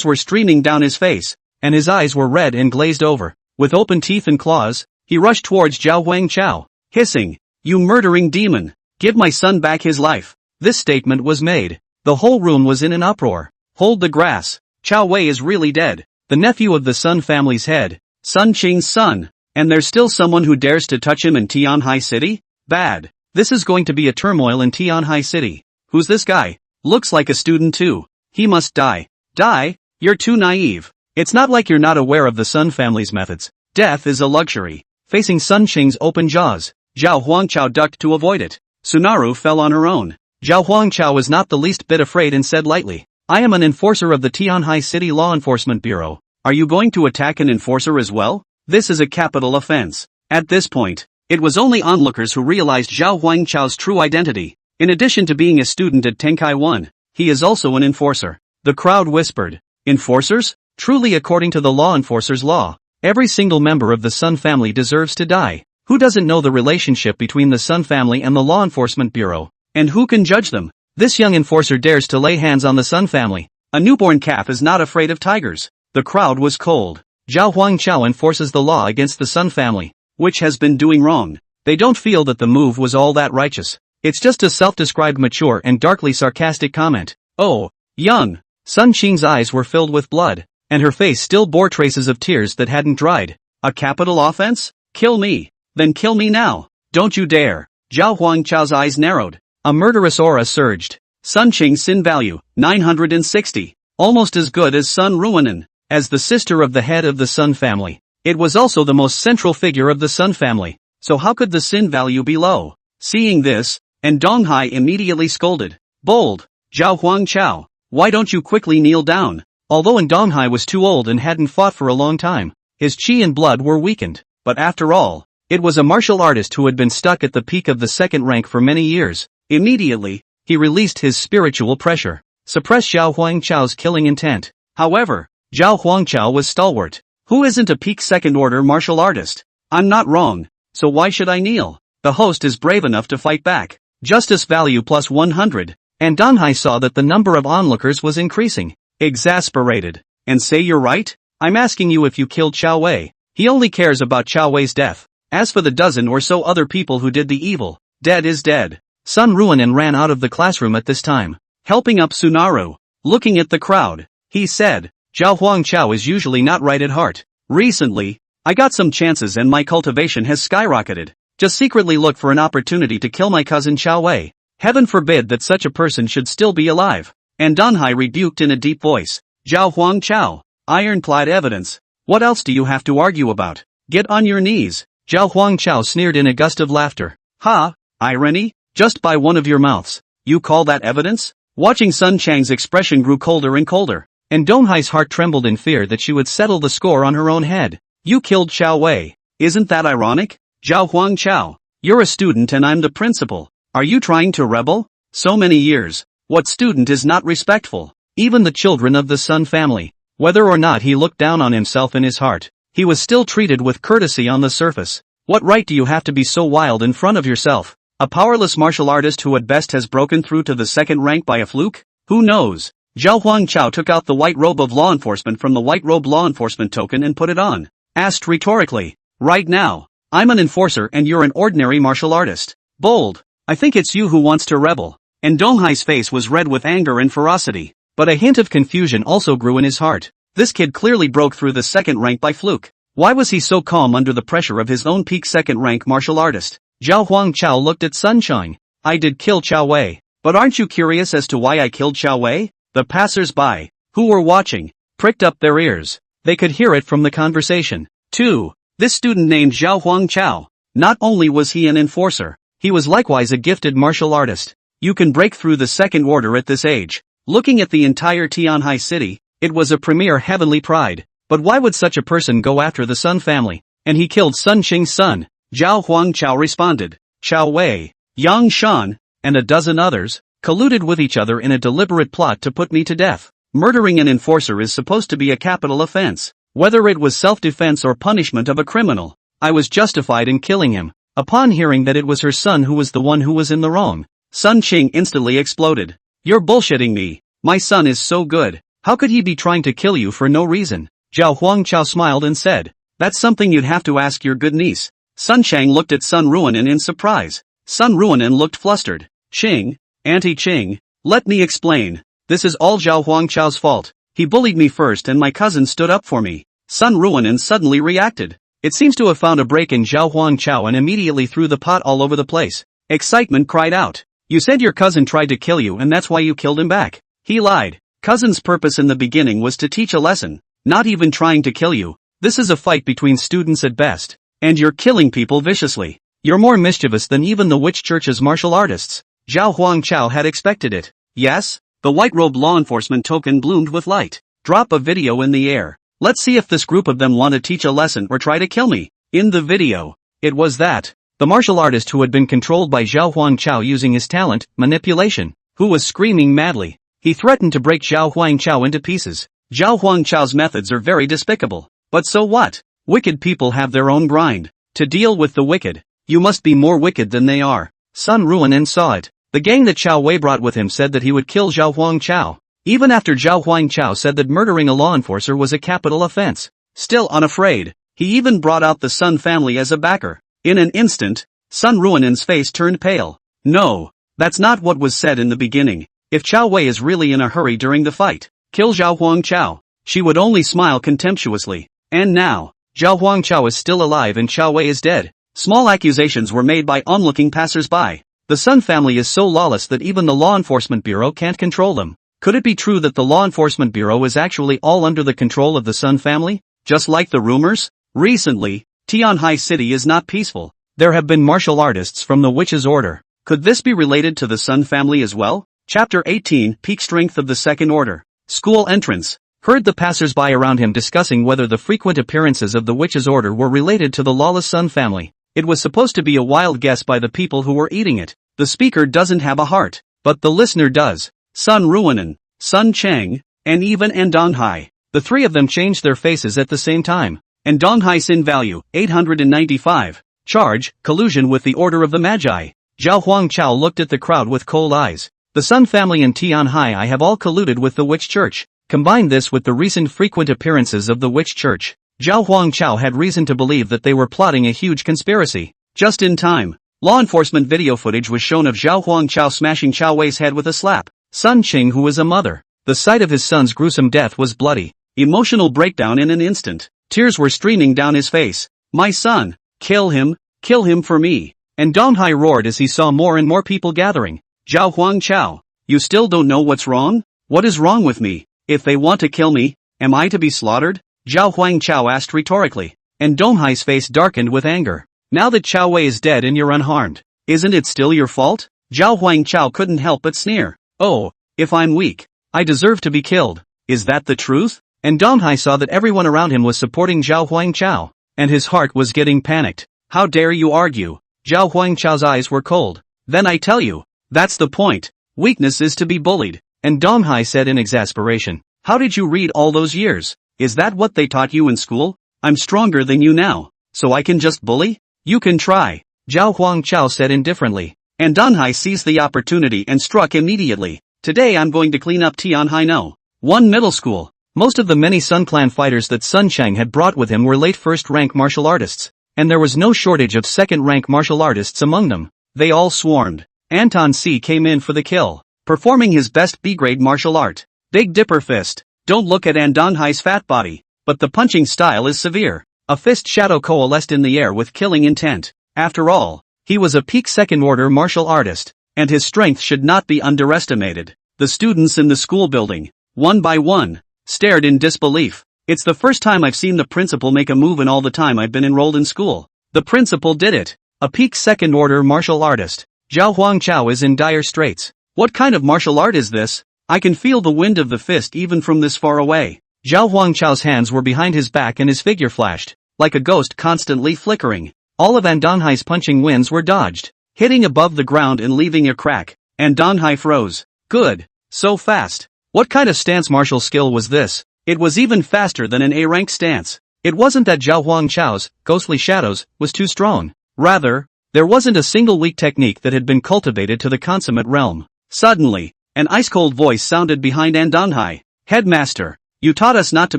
were streaming down his face, and his eyes were red and glazed over. With open teeth and claws, he rushed towards Zhao Huangchao, hissing, "You murdering demon! Give my son back his life." This statement was made. The whole room was in an uproar. Hold the grass. Chao Wei is really dead. The nephew of the Sun family's head, Sun Qing's son. And there's still someone who dares to touch him in Tianhai City? Bad. This is going to be a turmoil in Tianhai City. Who's this guy? Looks like a student too. He must die. Die? You're too naive. It's not like you're not aware of the Sun family's methods. Death is a luxury. Facing Sun Qing's open jaws, Zhao Huangchao ducked to avoid it. Tsunaru fell on her own. Zhao Huangchao was not the least bit afraid and said lightly, "I am an enforcer of the Tianhai City Law Enforcement Bureau. Are you going to attack an enforcer as well? This is a capital offense." At this point, it was only onlookers who realized Zhao Huangchao's true identity. In addition to being a student at Tenkai 1, he is also an enforcer. The crowd whispered, "Enforcers? Truly, according to the law enforcer's law, every single member of the Sun family deserves to die. Who doesn't know the relationship between the Sun family and the Law Enforcement Bureau? And who can judge them? This young enforcer dares to lay hands on the Sun family. A newborn calf is not afraid of tigers." The crowd was cold. Zhao Huangchao enforces the law against the Sun family, which has been doing wrong. They don't feel that the move was all that righteous. It's just a self-described mature and darkly sarcastic comment. "Oh, young." Sun Qing's eyes were filled with blood, and her face still bore traces of tears that hadn't dried. "A capital offense? Kill me. Then kill me now. Don't you dare." Zhao Huangchao's eyes narrowed. A murderous aura surged. Sun Qing's sin value, 960. Almost as good as Sun Ruanan. As the sister of the head of the Sun family, it was also the most central figure of the Sun family. So how could the sin value be low? Seeing this, and Donghai immediately scolded. "Bold, Zhao Huangchao, why don't you quickly kneel down?" Although Donghai was too old and hadn't fought for a long time, his chi and blood were weakened. But after all, it was a martial artist who had been stuck at the peak of the second rank for many years. Immediately, he released his spiritual pressure, suppressed Zhao Huangchao's killing intent. However, Zhao Huangchao was stalwart. "Who isn't a peak second-order martial artist? I'm not wrong, so why should I kneel?" The host is brave enough to fight back. Justice value plus 100. And Donghai saw that the number of onlookers was increasing. Exasperated. "And say you're right? I'm asking you if you killed Chao Wei. He only cares about Chao Wei's death. As for the dozen or so other people who did the evil, dead is dead." Sun Ruanan ran out of the classroom at this time, helping up Tsunaru. Looking at the crowd, he said, "Zhao Huangchao is usually not right at heart. Recently, I got some chances and my cultivation has skyrocketed. Just secretly look for an opportunity to kill my cousin Chao Wei. Heaven forbid that such a person should still be alive." And Donghai rebuked in a deep voice, "Zhao Huangchao, ironclad evidence. What else do you have to argue about? Get on your knees." Zhao Huangchao sneered in a gust of laughter. "Ha, irony? Just by one of your mouths. You call that evidence?" Watching Sun Chang's expression grew colder and colder, and Donghai's heart trembled in fear that she would settle the score on her own head. "You killed Chao Wei. Isn't that ironic? Zhao Huangchao, you're a student and I'm the principal. Are you trying to rebel? So many years. What student is not respectful? Even the children of the Sun family. Whether or not he looked down on himself in his heart, he was still treated with courtesy on the surface. What right do you have to be so wild in front of yourself? A powerless martial artist who at best has broken through to the second rank by a fluke? Who knows?" Zhao Huangchao took out the white robe of law enforcement from the white robe law enforcement token and put it on. Asked rhetorically, "Right now, I'm an enforcer and you're an ordinary martial artist. Bold. I think it's you who wants to rebel." And Donghai's face was red with anger and ferocity, but a hint of confusion also grew in his heart. This kid clearly broke through the second rank by fluke. Why was he so calm under the pressure of his own peak second rank martial artist? Zhao Huangchao looked at Sunshine. "I did kill Chao Wei, but aren't you curious as to why I killed Chao Wei?" The passers-by, who were watching, pricked up their ears. They could hear it from the conversation. 2. This student named Zhao Huangchao. Not only was he an enforcer, he was likewise a gifted martial artist. You can break through the second order at this age. Looking at the entire Tianhai city, it was a premier heavenly pride. But why would such a person go after the Sun family? And he killed Sun Qing's son. Zhao Huangchao responded. Chao Wei, Yang Shan, and a dozen others, colluded with each other in a deliberate plot to put me to death. Murdering an enforcer is supposed to be a capital offense. Whether it was self-defense or punishment of a criminal, I was justified in killing him. Upon hearing that it was her son who was the one who was in the wrong, Sun Qing instantly exploded. You're bullshitting me. My son is so good. How could he be trying to kill you for no reason? Zhao Huangchao smiled and said, that's something you'd have to ask your good niece. Sun Chang looked at Sun Ruanan in surprise. Sun Ruanan looked flustered. Qing, Auntie Qing, let me explain. This is all Zhao Huangchao's fault. He bullied me first and my cousin stood up for me. Sun Ruanan suddenly reacted. It seems to have found a break in Zhao Huangchao and immediately threw the pot all over the place. Excitement cried out. You said your cousin tried to kill you and that's why you killed him back. He lied. Cousin's purpose in the beginning was to teach a lesson, not even trying to kill you. This is a fight between students at best. And you're killing people viciously. You're more mischievous than even the witch church's martial artists. Zhao Huangchao had expected it. Yes? The white-robed law enforcement token bloomed with light. Drop a video in the air. Let's see if this group of them want to teach a lesson or try to kill me. In the video, it was that the martial artist who had been controlled by Zhao Huangchao using his talent, manipulation, who was screaming madly. He threatened to break Zhao Huangchao into pieces. Zhao Huangchao's methods are very despicable. But so what? Wicked people have their own grind. To deal with the wicked, you must be more wicked than they are. Sun Ruanan saw it. The gang that Chao Wei brought with him said that he would kill Zhao Huangchao. Even after Zhao Huangchao said that murdering a law enforcer was a capital offense. Still unafraid, he even brought out the Sun family as a backer. In an instant, Sun Ruanan's face turned pale. No, that's not what was said in the beginning. If Chao Wei is really in a hurry during the fight, kill Zhao Huangchao. She would only smile contemptuously. And now, Zhao Huangchao is still alive and Chao Wei is dead. Small accusations were made by onlooking passers-by. The Sun family is so lawless that even the Law Enforcement Bureau can't control them. Could it be true that the Law Enforcement Bureau is actually all under the control of the Sun family? Just like the rumors? Recently, Tianhai City is not peaceful. There have been martial artists from the Witch's Order. Could this be related to the Sun family as well? Chapter 18, Peak Strength of the Second Order. School entrance. Heard the passers-by around him discussing whether the frequent appearances of the Witch's Order were related to the lawless Sun family. It was supposed to be a wild guess by the people who were eating it. The speaker doesn't have a heart, but the listener does. Sun Ruanan, Sun Chang, and even Andonghai. The three of them changed their faces at the same time. Andonghai Sin value, 895. Charge, collusion with the Order of the Magi. Zhao Huangchao looked at the crowd with cold eyes. The Sun family and Tianhai have all colluded with the Witch Church. Combine this with the recent frequent appearances of the Witch Church. Zhao Huangchao had reason to believe that they were plotting a huge conspiracy. Just in time, law enforcement video footage was shown of Zhao Huangchao smashing Chao Wei's head with a slap. Sun Qing, who was a mother. The sight of his son's gruesome death was bloody. Emotional breakdown in an instant. Tears were streaming down his face. My son, kill him for me. And Donghai roared as he saw more and more people gathering. Zhao Huangchao, you still don't know what's wrong? What is wrong with me? If they want to kill me, am I to be slaughtered? Zhao Huangchao asked rhetorically. And Donghai's face darkened with anger. Now that Chao Wei is dead and you're unharmed, isn't it still your fault? Zhao Huangchao couldn't help but sneer. Oh, if I'm weak, I deserve to be killed. Is that the truth? And Donghai saw that everyone around him was supporting Zhao Huangchao, and his heart was getting panicked. How dare you argue? Zhao Huangchao's eyes were cold. Then I tell you, that's the point. Weakness is to be bullied. And Donghai said in exasperation, how did you read all those years? Is that what they taught you in school? I'm stronger than you now, so I can just bully? You can try. Zhao Huangchao said indifferently. And Donghai seized the opportunity and struck immediately. Today I'm going to clean up Tianhai No. 1 middle school. Most of the many Sun Clan fighters that Sun Chang had brought with him were late first-rank martial artists, and there was no shortage of second-rank martial artists among them. They all swarmed. Anton C came in for the kill, performing his best B-grade martial art. Big Dipper Fist. Don't look at Andonghai's fat body, but the punching style is severe. A fist shadow coalesced in the air with killing intent. After all, he was a peak second-order martial artist, and his strength should not be underestimated. The students in the school building, one by one, stared in disbelief. It's the first time I've seen the principal make a move in all the time I've been enrolled in school. The principal did it. A peak second-order martial artist. Zhao Huangchao is in dire straits. What kind of martial art is this? I can feel the wind of the fist even from this far away. Zhao Huangchao's hands were behind his back and his figure flashed, like a ghost constantly flickering. All of Andanhai's punching winds were dodged, hitting above the ground and leaving a crack. Andanhai froze. Good. So fast. What kind of stance martial skill was this? It was even faster than an A-rank stance. It wasn't that Zhao Huangchao's ghostly shadows was too strong. Rather, there wasn't a single weak technique that had been cultivated to the consummate realm. Suddenly, an ice-cold voice sounded behind Andanhai. Headmaster, you taught us not to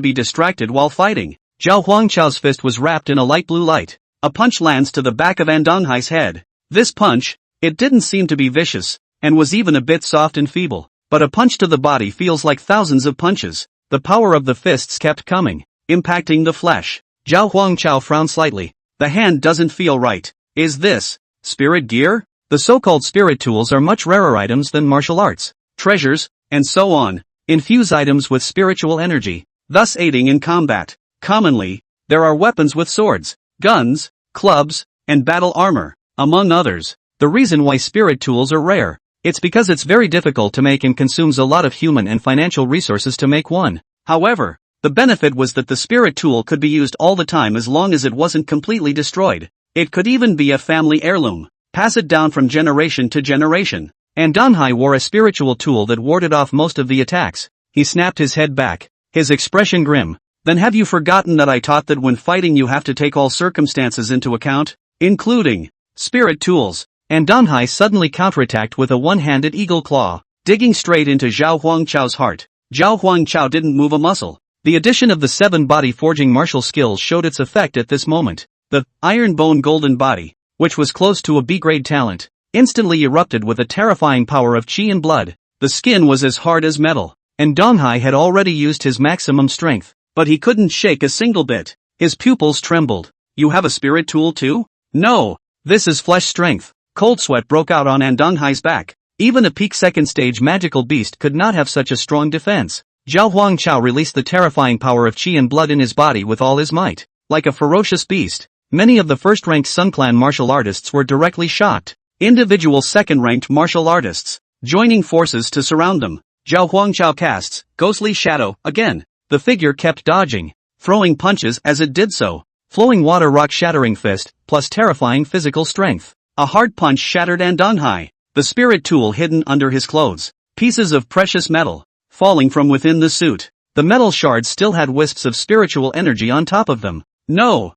be distracted while fighting. Zhao Huangchao's fist was wrapped in a light blue light. A punch lands to the back of Andanhai's head. This punch, it didn't seem to be vicious, and was even a bit soft and feeble. But a punch to the body feels like thousands of punches. The power of the fists kept coming, impacting the flesh. Zhao Huangchao frowned slightly. The hand doesn't feel right. Is this spirit gear? The so-called spirit tools are much rarer items than martial arts, treasures, and so on. Infuse items with spiritual energy, thus aiding in combat. Commonly, there are weapons with swords, guns, clubs, and battle armor, among others. The reason why spirit tools are rare, it's because it's very difficult to make and consumes a lot of human and financial resources to make one. However, the benefit was that the spirit tool could be used all the time as long as it wasn't completely destroyed. It could even be a family heirloom, pass it down from generation to generation. Andanhai wore a spiritual tool that warded off most of the attacks. He snapped his head back, his expression grim. Then have you forgotten that I taught that when fighting you have to take all circumstances into account, including spirit tools? Andanhai suddenly counterattacked with a one-handed eagle claw, digging straight into Zhao Huangchao's heart. Zhao Huangchao didn't move a muscle. The addition of the 7 body forging martial skills showed its effect at this moment. The iron bone golden body, which was close to a B-grade talent, instantly erupted with a terrifying power of chi and blood. The skin was as hard as metal, and Donghai had already used his maximum strength, but he couldn't shake a single bit. His pupils trembled. You have a spirit tool too? No, this is flesh strength. Cold sweat broke out on Andanghai's back. Even a peak second stage magical beast could not have such a strong defense. Zhao Huangchao released the terrifying power of chi and blood in his body with all his might. Like a ferocious beast, many of the first-ranked Sun Clan martial artists were directly shocked. Individual second-ranked martial artists, joining forces to surround them. Zhao Huangchao casts ghostly shadow again. The figure kept dodging, throwing punches as it did so. Flowing water rock shattering fist, plus terrifying physical strength. A hard punch shattered Andanhai, the spirit tool hidden under his clothes. Pieces of precious metal, falling from within the suit. The metal shards still had wisps of spiritual energy on top of them. No,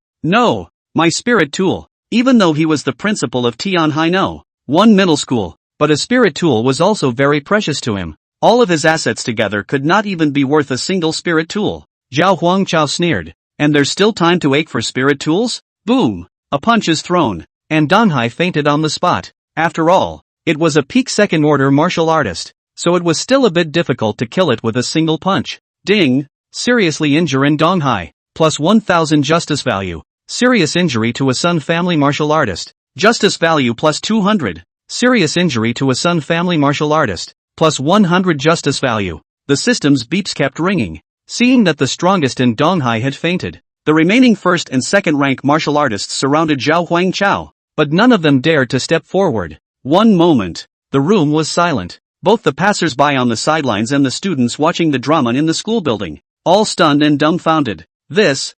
my spirit tool. Even though he was the principal of Tianhai No. 1 middle school, but a spirit tool was also very precious to him. All of his assets together could not even be worth a single spirit tool. Zhao Huangchao sneered. And there's still time to ache for spirit tools? Boom! A punch is thrown, and Donghai fainted on the spot. After all, it was a peak second-order martial artist, so it was still a bit difficult to kill it with a single punch. Ding! Seriously injuring Donghai. Plus 1000 justice value. Serious injury to a Sun family martial artist. Justice value plus 200. Serious injury to a Sun family martial artist. Plus 100 justice value. The system's beeps kept ringing. Seeing that the strongest in Donghai had fainted, the remaining first and second rank martial artists surrounded Zhao Huangchao, but none of them dared to step forward. One moment, the room was silent. Both the passers-by on the sidelines and the students watching the drama in the school building, all stunned and dumbfounded. This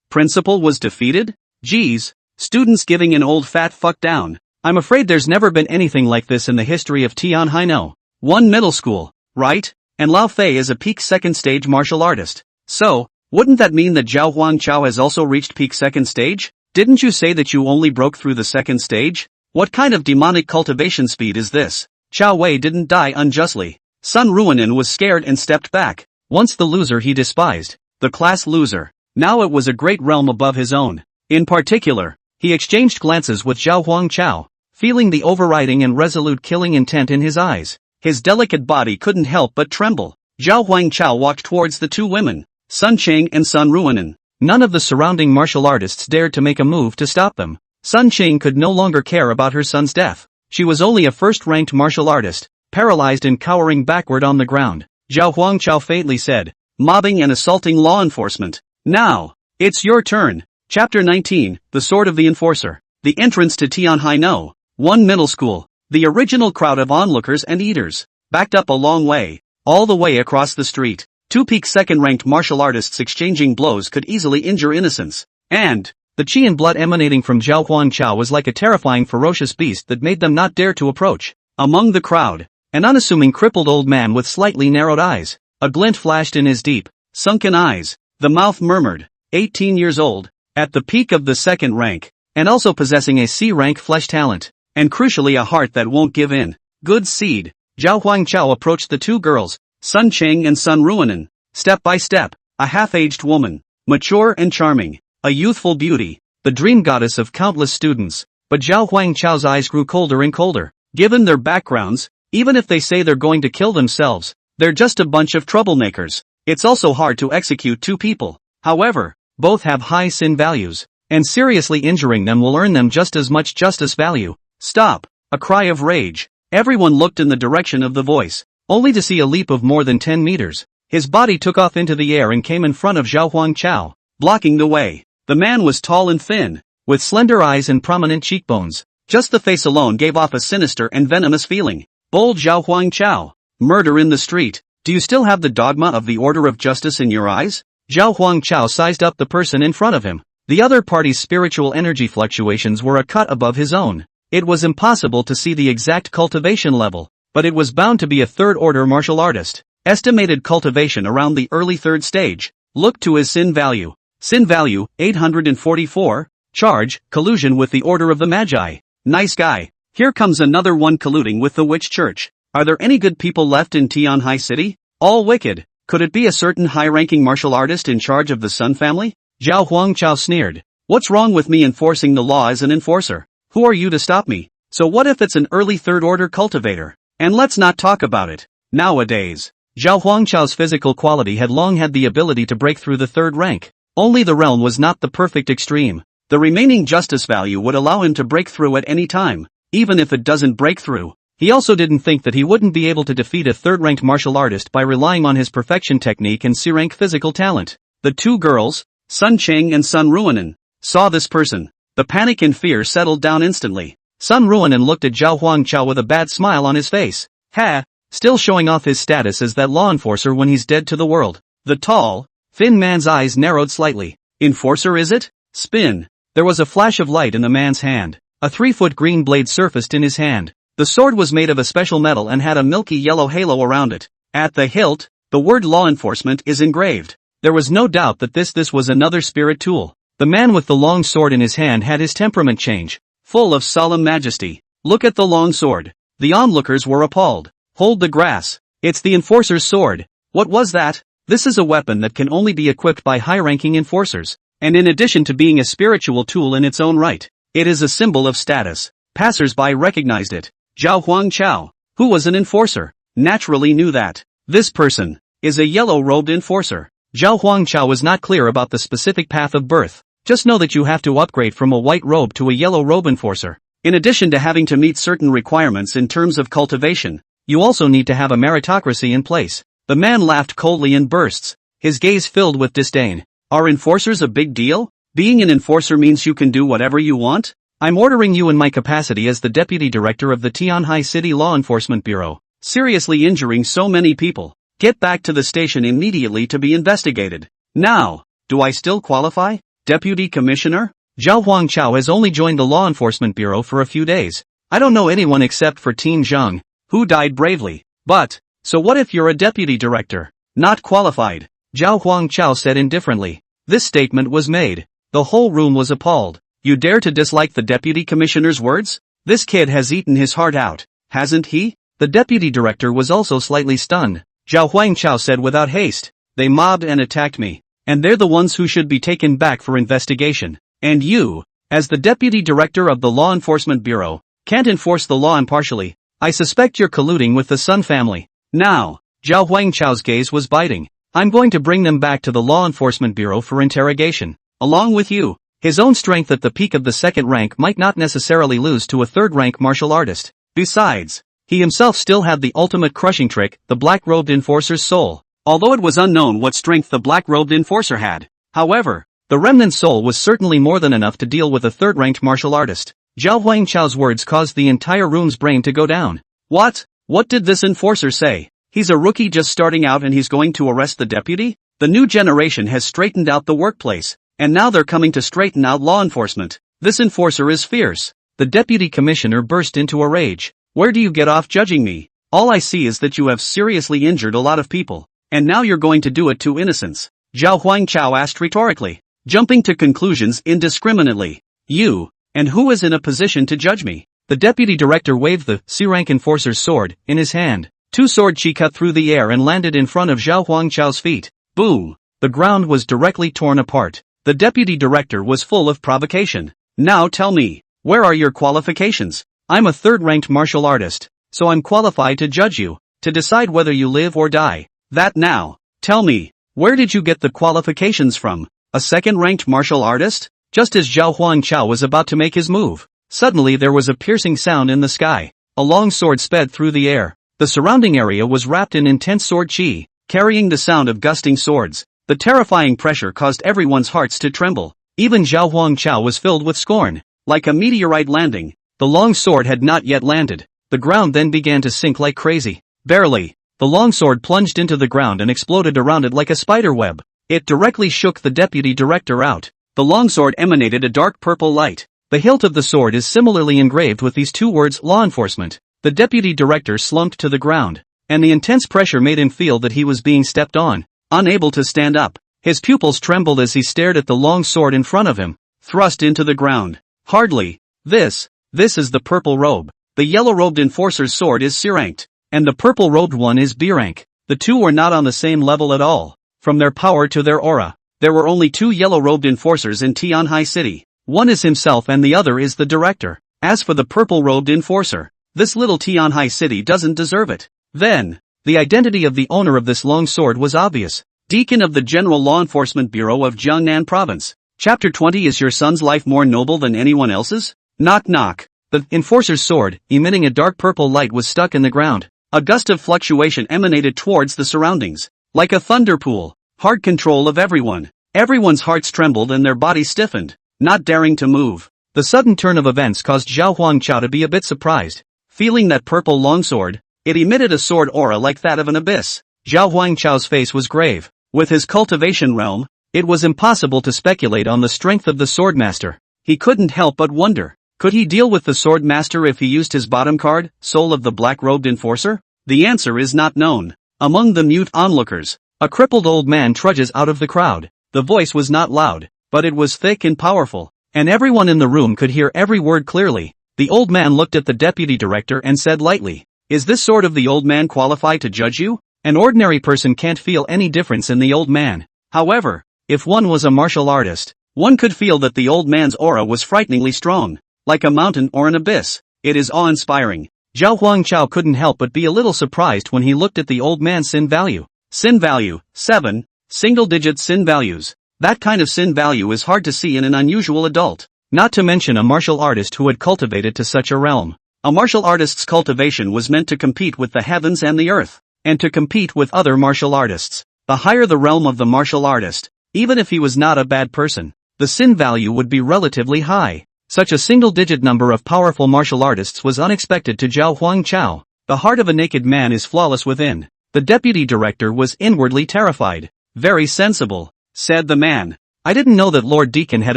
principal was defeated? Geez, students giving an old fat fuck down. I'm afraid there's never been anything like this in the history of Tianhai No. 1 middle school, right? And Lao Fei is a peak second stage martial artist. So, wouldn't that mean that Zhao Huangchao has also reached peak second stage? Didn't you say that you only broke through the second stage? What kind of demonic cultivation speed is this? Chao Wei didn't die unjustly. Sun Ruanin was scared and stepped back. Once the loser he despised, the class loser. Now it was a great realm above his own. In particular, he exchanged glances with Zhao Huangchao, feeling the overriding and resolute killing intent in his eyes. His delicate body couldn't help but tremble. Zhao Huangchao walked towards the two women, Sun Qing and Sun Ruanin. None of the surrounding martial artists dared to make a move to stop them. Sun Qing could no longer care about her son's death. She was only a first-ranked martial artist, paralyzed and cowering backward on the ground. Zhao Huangchao faintly said, mobbing and assaulting law enforcement. Now, it's your turn. Chapter 19, The Sword of the Enforcer. The entrance to Tianhai No. 1 Middle School. The original crowd of onlookers and eaters, backed up a long way, all the way across the street. Two peak second-ranked martial artists exchanging blows could easily injure innocents. And the chi and blood emanating from Zhao Huangchao was like a terrifying ferocious beast that made them not dare to approach. Among the crowd, an unassuming crippled old man with slightly narrowed eyes. A glint flashed in his deep, sunken eyes. The mouth murmured, 18 years old, at the peak of the second rank, and also possessing a C-rank flesh talent, and crucially a heart that won't give in. Good seed. Zhao Huangchao approached the two girls, Sun Cheng and Sun Ruanan, step by step, a half-aged woman, mature and charming, a youthful beauty, the dream goddess of countless students. But Zhao Huangchao's eyes grew colder and colder. Given their backgrounds, even if they say they're going to kill themselves, they're just a bunch of troublemakers. It's also hard to execute two people. However, both have high sin values, and seriously injuring them will earn them just as much justice value. Stop! A cry of rage. Everyone looked in the direction of the voice, only to see a leap of more than 10 meters. His body took off into the air and came in front of Zhao Huangchao, blocking the way. The man was tall and thin, with slender eyes and prominent cheekbones. Just the face alone gave off a sinister and venomous feeling. Bold Zhao Huangchao. Murder in the street. Do you still have the dogma of the order of justice in your eyes? Zhao Huangchao sized up the person in front of him. The other party's spiritual energy fluctuations were a cut above his own. It was impossible to see the exact cultivation level, but it was bound to be a third-order martial artist. Estimated cultivation around the early third stage. Look to his sin value. Sin value, 844. Charge, collusion with the Order of the Magi. Nice guy. Here comes another one colluding with the witch church. Are there any good people left in Tianhai City? All wicked. Could it be a certain high-ranking martial artist in charge of the Sun family? Zhao Huangchao sneered. What's wrong with me enforcing the law as an enforcer? Who are you to stop me? So what if it's an early third-order cultivator? And let's not talk about it. Nowadays, Zhao Huangchao's physical quality had long had the ability to break through the third rank. Only the realm was not the perfect extreme. The remaining justice value would allow him to break through at any time. Even if it doesn't break through, he also didn't think that he wouldn't be able to defeat a third-ranked martial artist by relying on his perfection technique and C-rank physical talent. The two girls, Sun Cheng and Sun Ruanan, saw this person. The panic and fear settled down instantly. Sun Ruanan looked at Zhao Huangchao with a bad smile on his face. Ha! Still showing off his status as that law enforcer when he's dead to the world. The tall, thin man's eyes narrowed slightly. Enforcer is it? Spin. There was a flash of light in the man's hand. A 3-foot green blade surfaced in his hand. The sword was made of a special metal and had a milky yellow halo around it. At the hilt, the word law enforcement is engraved. There was no doubt that this was another spirit tool. The man with the long sword in his hand had his temperament change, full of solemn majesty. Look at the long sword. The onlookers were appalled. Hold the grass. It's the enforcer's sword. What was that? This is a weapon that can only be equipped by high-ranking enforcers. And in addition to being a spiritual tool in its own right, it is a symbol of status. Passers-by recognized it. Zhao Huangchao, who was an enforcer, naturally knew that. This person is a yellow-robed enforcer. Zhao Huangchao was not clear about the specific path of birth. Just know that you have to upgrade from a white robe to a yellow robe enforcer. In addition to having to meet certain requirements in terms of cultivation, you also need to have a meritocracy in place. The man laughed coldly in bursts, his gaze filled with disdain. Are enforcers a big deal? Being an enforcer means you can do whatever you want? I'm ordering you in my capacity as the deputy director of the Tianhai City Law Enforcement Bureau, seriously injuring so many people. Get back to the station immediately to be investigated. Now, do I still qualify? Deputy Commissioner? Zhao Huangchao has only joined the Law Enforcement Bureau for a few days. I don't know anyone except for Tin Zheng, who died bravely. But, so what if you're a deputy director? Not qualified. Zhao Huangchao said indifferently. This statement was made. The whole room was appalled. You dare to dislike the deputy commissioner's words? This kid has eaten his heart out, hasn't he? The deputy director was also slightly stunned. Zhao Huangchao said without haste. They mobbed and attacked me. And they're the ones who should be taken back for investigation. And you, as the deputy director of the Law Enforcement Bureau, can't enforce the law impartially. I suspect you're colluding with the Sun family. Now, Zhao Huangchao's gaze was biting. I'm going to bring them back to the Law Enforcement Bureau for interrogation. Along with you. His own strength at the peak of the second rank might not necessarily lose to a third-rank martial artist. Besides, he himself still had the ultimate crushing trick, the black-robed enforcer's soul. although it was unknown what strength the black-robed enforcer had. However, the remnant soul was certainly more than enough to deal with a third-ranked martial artist. Zhao Huangchao's words caused the entire room's brain to go down. What? What did this enforcer say? He's a rookie just starting out and he's going to arrest the deputy? The new generation has straightened out the workplace, and now they're coming to straighten out law enforcement. This enforcer is fierce. The deputy commissioner burst into a rage. Where do you get off judging me? All I see is that you have seriously injured a lot of people, and now you're going to do it to innocents. Zhao Huangchao asked rhetorically, jumping to conclusions indiscriminately. You, and who is in a position to judge me? The deputy director waved the C-rank enforcer's sword in his hand. Two sword chi cut through the air and landed in front of Zhao Huangchao's feet. Boom! The ground was directly torn apart. The deputy director was full of provocation. Now tell me, where are your qualifications? I'm a third-ranked martial artist, so I'm qualified to judge you, to decide whether you live or die. That now. Tell me, where did you get the qualifications from? A second-ranked martial artist? Just as Zhao Huangchao was about to make his move, suddenly there was a piercing sound in the sky. A long sword sped through the air. The surrounding area was wrapped in intense sword chi, carrying the sound of gusting swords. The terrifying pressure caused everyone's hearts to tremble. Even Zhao Huangchao was filled with scorn. Like a meteorite landing, the long sword had not yet landed. The ground then began to sink like crazy. Barely, the long sword plunged into the ground and exploded around it like a spider web. It directly shook the deputy director out. The longsword emanated a dark purple light. The hilt of the sword is similarly engraved with these two words, law enforcement. The deputy director slumped to the ground, and the intense pressure made him feel that he was being stepped on. Unable to stand up, his pupils trembled as he stared at the long sword in front of him, thrust into the ground. Hardly. This is the purple robe. The yellow-robed enforcer's sword is C-ranked, and the purple-robed one is B-rank. The two were not on the same level at all. From their power to their aura, there were only two yellow-robed enforcers in Tianhai City. One is himself and the other is the director. As for the purple-robed enforcer, this little Tianhai City doesn't deserve it. Then, the identity of the owner of this long sword was obvious. Deacon of the General Law Enforcement Bureau of Jiangnan Province. Chapter 20. Is your son's life more noble than anyone else's? Knock knock. The enforcer's sword, emitting a dark purple light, was stuck in the ground. A gust of fluctuation emanated towards the surroundings. Like a thunder pool. Hard control of everyone. Everyone's hearts trembled and their bodies stiffened, not daring to move. The sudden turn of events caused Zhao Huangchao to be a bit surprised. Feeling that purple longsword, it emitted a sword aura like that of an abyss. Zhao Huangchao's face was grave. With his cultivation realm, it was impossible to speculate on the strength of the swordmaster. He couldn't help but wonder, could he deal with the swordmaster if he used his bottom card, Soul of the Black-Robed Enforcer? The answer is not known. Among the mute onlookers, a crippled old man trudges out of the crowd. The voice was not loud, but it was thick and powerful, and everyone in the room could hear every word clearly. The old man looked at the deputy director and said lightly, "Is this sort of the old man qualified to judge you?" An ordinary person can't feel any difference in the old man. However, if one was a martial artist, one could feel that the old man's aura was frighteningly strong, like a mountain or an abyss. It is awe-inspiring. Zhao Huangchao couldn't help but be a little surprised when he looked at the old man's sin value. Sin value, 7, single-digit sin values. That kind of sin value is hard to see in an unusual adult, not to mention a martial artist who had cultivated to such a realm. A martial artist's cultivation was meant to compete with the heavens and the earth, and to compete with other martial artists. The higher the realm of the martial artist, even if he was not a bad person, the sin value would be relatively high. Such a single-digit number of powerful martial artists was unexpected to Zhao Huangchao. The heart of a naked man is flawless within. The deputy director was inwardly terrified. Very sensible, said the man. I didn't know that Lord Deacon had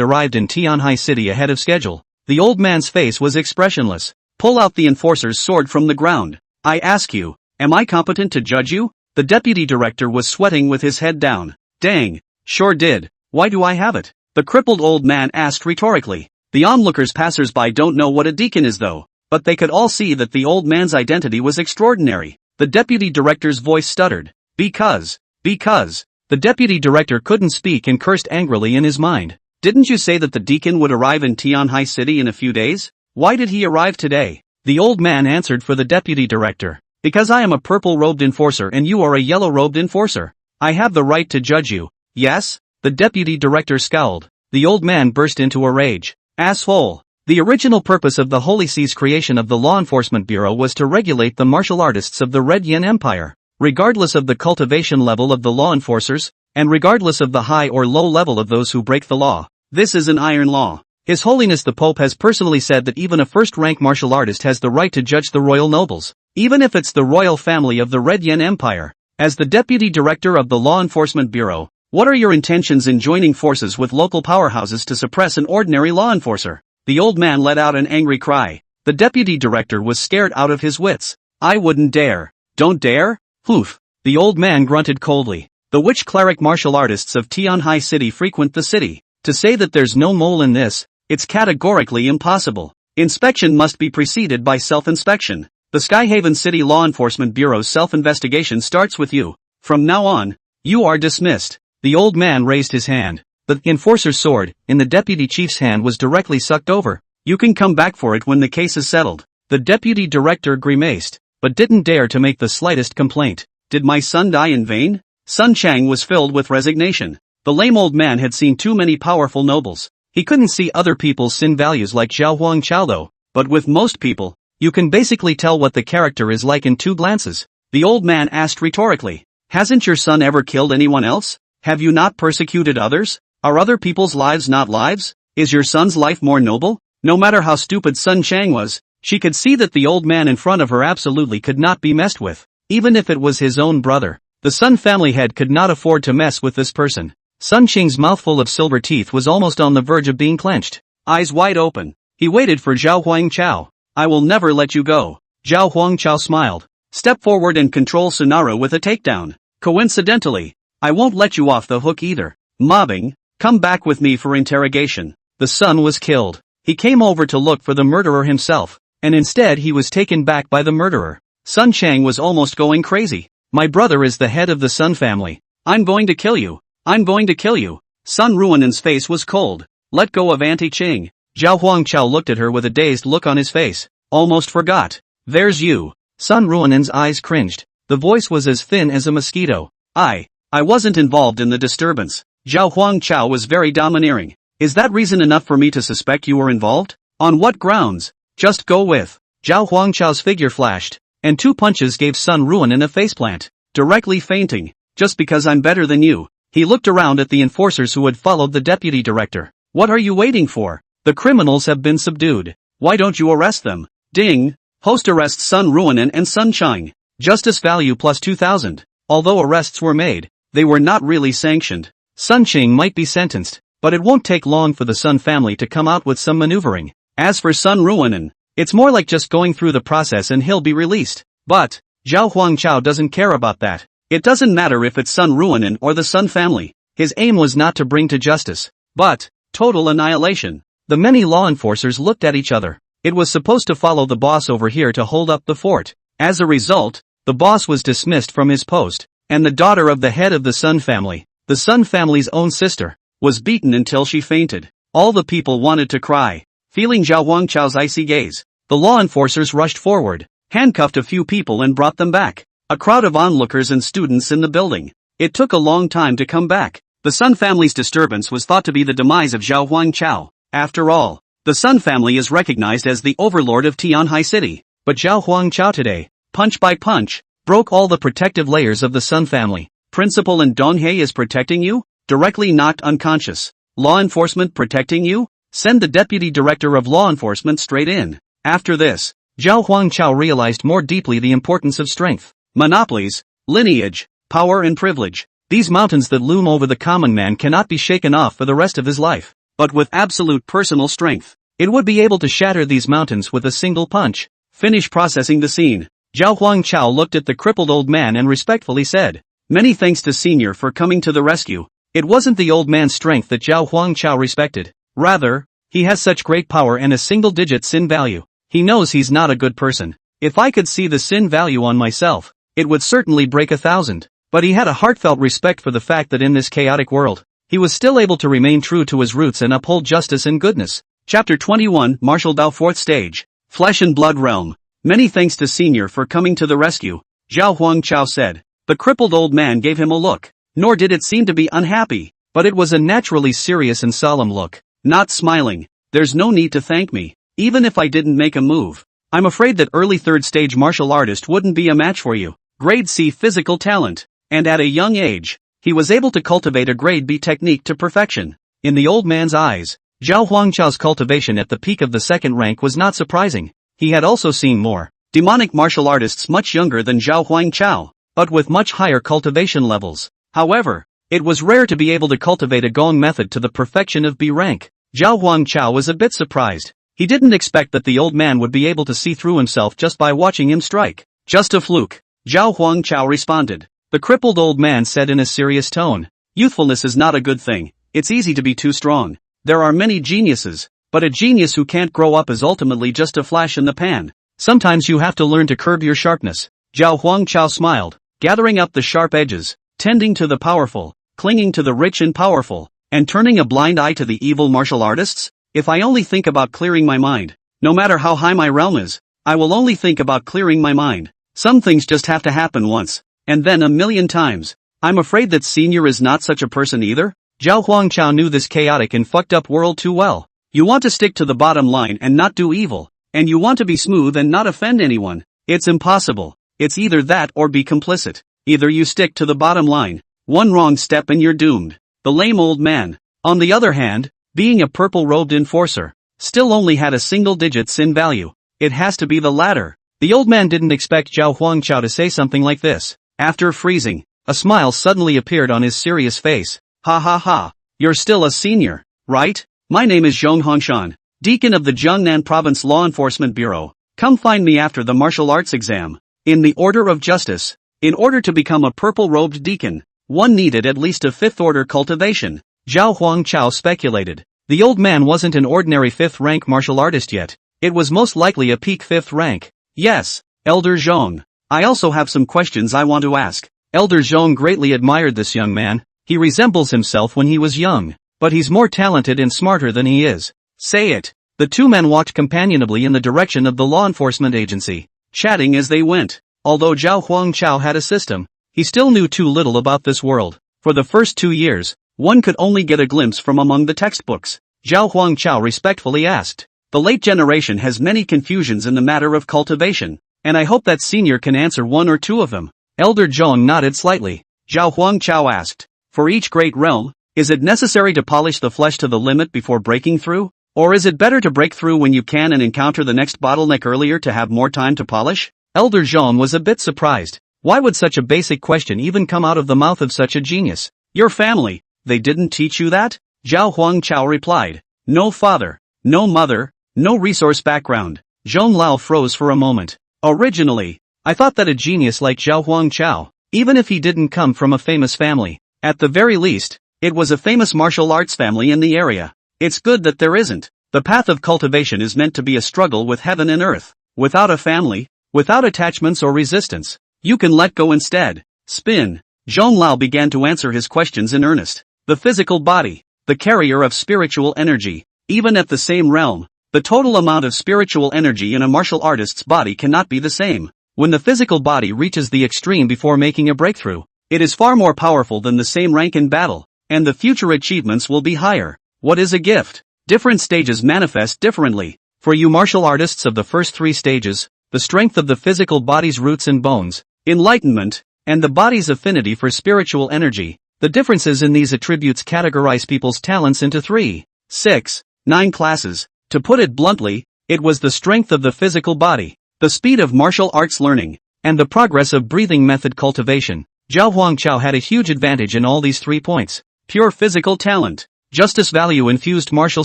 arrived in Tianhai City ahead of schedule. The old man's face was expressionless. Pull out the enforcer's sword from the ground. I ask you, am I competent to judge you? The deputy director was sweating with his head down. Dang, sure did. Why do I have it? The crippled old man asked rhetorically. The onlookers passers-by don't know what a deacon is though, but they could all see that the old man's identity was extraordinary. The deputy director's voice stuttered. Because. The deputy director couldn't speak and cursed angrily in his mind. Didn't you say that the deacon would arrive in Tianhai City in a few days? Why did he arrive today? The old man answered for the deputy director. Because I am a purple-robed enforcer and you are a yellow-robed enforcer. I have the right to judge you. Yes? The deputy director scowled. The old man burst into a rage. Asshole. The original purpose of the Holy See's creation of the Law Enforcement Bureau was to regulate the martial artists of the Red Yin Empire. regardless of the cultivation level of the law enforcers, and regardless of the high or low level of those who break the law. This is an iron law. His Holiness the Pope has personally said that even a first-rank martial artist has the right to judge the royal nobles, even if it's the royal family of the Red Yen Empire. As the Deputy Director of the Law Enforcement Bureau, what are your intentions in joining forces with local powerhouses to suppress an ordinary law enforcer? The old man let out an angry cry. The Deputy Director was scared out of his wits. I wouldn't dare. Don't dare? Hoof. The old man grunted coldly. The witch cleric martial artists of Tianhai City frequent the city. To say that there's no mole in this, it's categorically impossible. Inspection must be preceded by self-inspection. The Skyhaven City Law Enforcement Bureau's self-investigation starts with you. From now on, you are dismissed. The old man raised his hand. The enforcer's sword, in the deputy chief's hand, was directly sucked over. You can come back for it when the case is settled. The deputy director grimaced, but didn't dare to make the slightest complaint. Did my son die in vain? Sun Chang was filled with resignation. The lame old man had seen too many powerful nobles. He couldn't see other people's sin values like Zhao Huangchao though, but with most people, you can basically tell what the character is like in 2 glances. The old man asked rhetorically, hasn't your son ever killed anyone else? Have you not persecuted others? Are other people's lives not lives? Is your son's life more noble? No matter how stupid Sun Chang was, she could see that the old man in front of her absolutely could not be messed with, even if it was his own brother. The Sun family head could not afford to mess with this person. Sun Qing's mouthful of silver teeth was almost on the verge of being clenched. Eyes wide open, he waited for Zhao Huangchao. I will never let you go. Zhao Huangchao smiled. Step forward and control Sunara with a takedown. Coincidentally, I won't let you off the hook either. Mobbing, come back with me for interrogation. The son was killed. He came over to look for the murderer himself, and instead he was taken back by the murderer. Sun Chang was almost going crazy. My brother is the head of the Sun family. I'm going to kill you. I'm going to kill you. Sun Ruinen's face was cold. Let go of Auntie Ching. Zhao Huangchao looked at her with a dazed look on his face. Almost forgot. There's you. Sun Ruinen's eyes cringed. The voice was as thin as a mosquito. I wasn't involved in the disturbance. Zhao Huangchao was very domineering. Is that reason enough for me to suspect you were involved? On what grounds? Just go with. Zhao Huangchao's figure flashed, and 2 punches gave Sun Ruinen a faceplant, directly fainting. Just because I'm better than you. He looked around at the enforcers who had followed the deputy director. What are you waiting for? The criminals have been subdued. Why don't you arrest them? Ding! Host arrests Sun Ruinen and Sun Chang. Justice value plus 2,000. Although arrests were made, they were not really sanctioned. Sun Qing might be sentenced, but it won't take long for the Sun family to come out with some maneuvering. As for Sun Ruinen, it's more like just going through the process and he'll be released. But Zhao Huangchao doesn't care about that. It doesn't matter if it's Sun Ruinen or the Sun family. His aim was not to bring to justice, but total annihilation. The many law enforcers looked at each other. It was supposed to follow the boss over here to hold up the fort. As a result, the boss was dismissed from his post, and the daughter of the head of the Sun family, the Sun family's own sister, was beaten until she fainted. All the people wanted to cry. Feeling Zhao Huangchao's icy gaze, the law enforcers rushed forward, handcuffed a few people and brought them back. A crowd of onlookers and students in the building. It took a long time to come back. The Sun family's disturbance was thought to be the demise of Zhao Huangchao. After all, the Sun family is recognized as the overlord of Tianhai City. But Zhao Huangchao today, punch by punch, broke all the protective layers of the Sun family. Principal and Donghae is protecting you? Directly knocked unconscious. Law enforcement protecting you? Send the deputy director of law enforcement straight in. After this, Zhao Huangchao realized more deeply the importance of strength. Monopolies, lineage, power and privilege. These mountains that loom over the common man cannot be shaken off for the rest of his life. But with absolute personal strength, it would be able to shatter these mountains with a single punch. Finish processing the scene. Zhao Huangchao looked at the crippled old man and respectfully said, many thanks to Senior for coming to the rescue. It wasn't the old man's strength that Zhao Huangchao respected. Rather, he has such great power and a single-digit sin value. He knows he's not a good person. If I could see the sin value on myself, it would certainly break 1,000. But he had a heartfelt respect for the fact that in this chaotic world, he was still able to remain true to his roots and uphold justice and goodness. Chapter 21, Martial Dao 4th Stage. Flesh and Blood Realm. Many thanks to Senior for coming to the rescue, Zhao Huangchao said. The crippled old man gave him a look. Nor did it seem to be unhappy, but it was a naturally serious and solemn look. Not smiling. There's no need to thank me, even if I didn't make a move. I'm afraid that early 3rd stage martial artist wouldn't be a match for you. Grade C physical talent. And at a young age, he was able to cultivate a grade B technique to perfection. In the old man's eyes, Zhao Huangchao's cultivation at the peak of the second rank was not surprising. He had also seen more demonic martial artists much younger than Zhao Huangchao, but with much higher cultivation levels. However, it was rare to be able to cultivate a gong method to the perfection of B rank. Zhao Huangchao was a bit surprised. He didn't expect that the old man would be able to see through himself just by watching him strike. Just a fluke, Zhao Huangchao responded. The crippled old man said in a serious tone. Youthfulness is not a good thing. It's easy to be too strong. There are many geniuses, but a genius who can't grow up is ultimately just a flash in the pan. Sometimes you have to learn to curb your sharpness. Zhao Huangchao smiled, gathering up the sharp edges, tending to the powerful, clinging to the rich and powerful, and turning a blind eye to the evil martial artists? If I only think about clearing my mind, no matter how high my realm is, I will only think about clearing my mind. Some things just have to happen once, and then a million times. I'm afraid that Senior is not such a person either. Zhao Huangchao knew this chaotic and fucked up world too well. You want to stick to the bottom line and not do evil, and you want to be smooth and not offend anyone. It's impossible. It's either that or be complicit. Either you stick to the bottom line, one wrong step and you're doomed. The lame old man, on the other hand, being a purple-robed enforcer, still only had a single-digit sin value. It has to be the latter. The old man didn't expect Zhao Huangchao to say something like this. After freezing, a smile suddenly appeared on his serious face. Ha ha ha, you're still a senior, right? My name is Zhong Hongshan, deacon of the Jiangnan Province Law Enforcement Bureau. Come find me after the martial arts exam. In the order of justice, in order to become a purple-robed deacon, one needed at least a fifth-order cultivation. Zhao Huangchao speculated. The old man wasn't an ordinary fifth-rank martial artist yet. It was most likely a peak fifth rank. Yes, Elder Zhong. I also have some questions I want to ask. Elder Zhong greatly admired this young man. He resembles himself when he was young, but he's more talented and smarter than he is. Say it. The two men walked companionably in the direction of the law enforcement agency, chatting as they went. Although Zhao Huangchao had a system, he still knew too little about this world. For the first 2 years, one could only get a glimpse from among the textbooks. Zhao Huangchao respectfully asked. The late generation has many confusions in the matter of cultivation, and I hope that Senior can answer one or two of them. Elder Zhong nodded slightly. Zhao Huangchao asked. For each great realm, is it necessary to polish the flesh to the limit before breaking through? Or is it better to break through when you can and encounter the next bottleneck earlier to have more time to polish? Elder Zhong was a bit surprised. Why would such a basic question even come out of the mouth of such a genius? Your family, they didn't teach you that? Zhao Huangchao replied. No father, no mother, no resource background. Zhong Lao froze for a moment. Originally, I thought that a genius like Zhao Huangchao, even if he didn't come from a famous family, at the very least, it was a famous martial arts family in the area. It's good that there isn't. The path of cultivation is meant to be a struggle with heaven and earth. Without a family, without attachments or resistance, you can let go instead. Spin. Zhong Lao began to answer his questions in earnest. The physical body, the carrier of spiritual energy. Even at the same realm, the total amount of spiritual energy in a martial artist's body cannot be the same. When the physical body reaches the extreme before making a breakthrough, it is far more powerful than the same rank in battle, and the future achievements will be higher. What is a gift? Different stages manifest differently. For you martial artists of the first 3 stages, the strength of the physical body's roots and bones, enlightenment, and the body's affinity for spiritual energy, the differences in these attributes categorize people's talents into 3, 6, 9 classes. To put it bluntly, it was the strength of the physical body, the speed of martial arts learning, and the progress of breathing method cultivation. Zhao Huangchao had a huge advantage in all these 3 points. Pure physical talent, justice value infused martial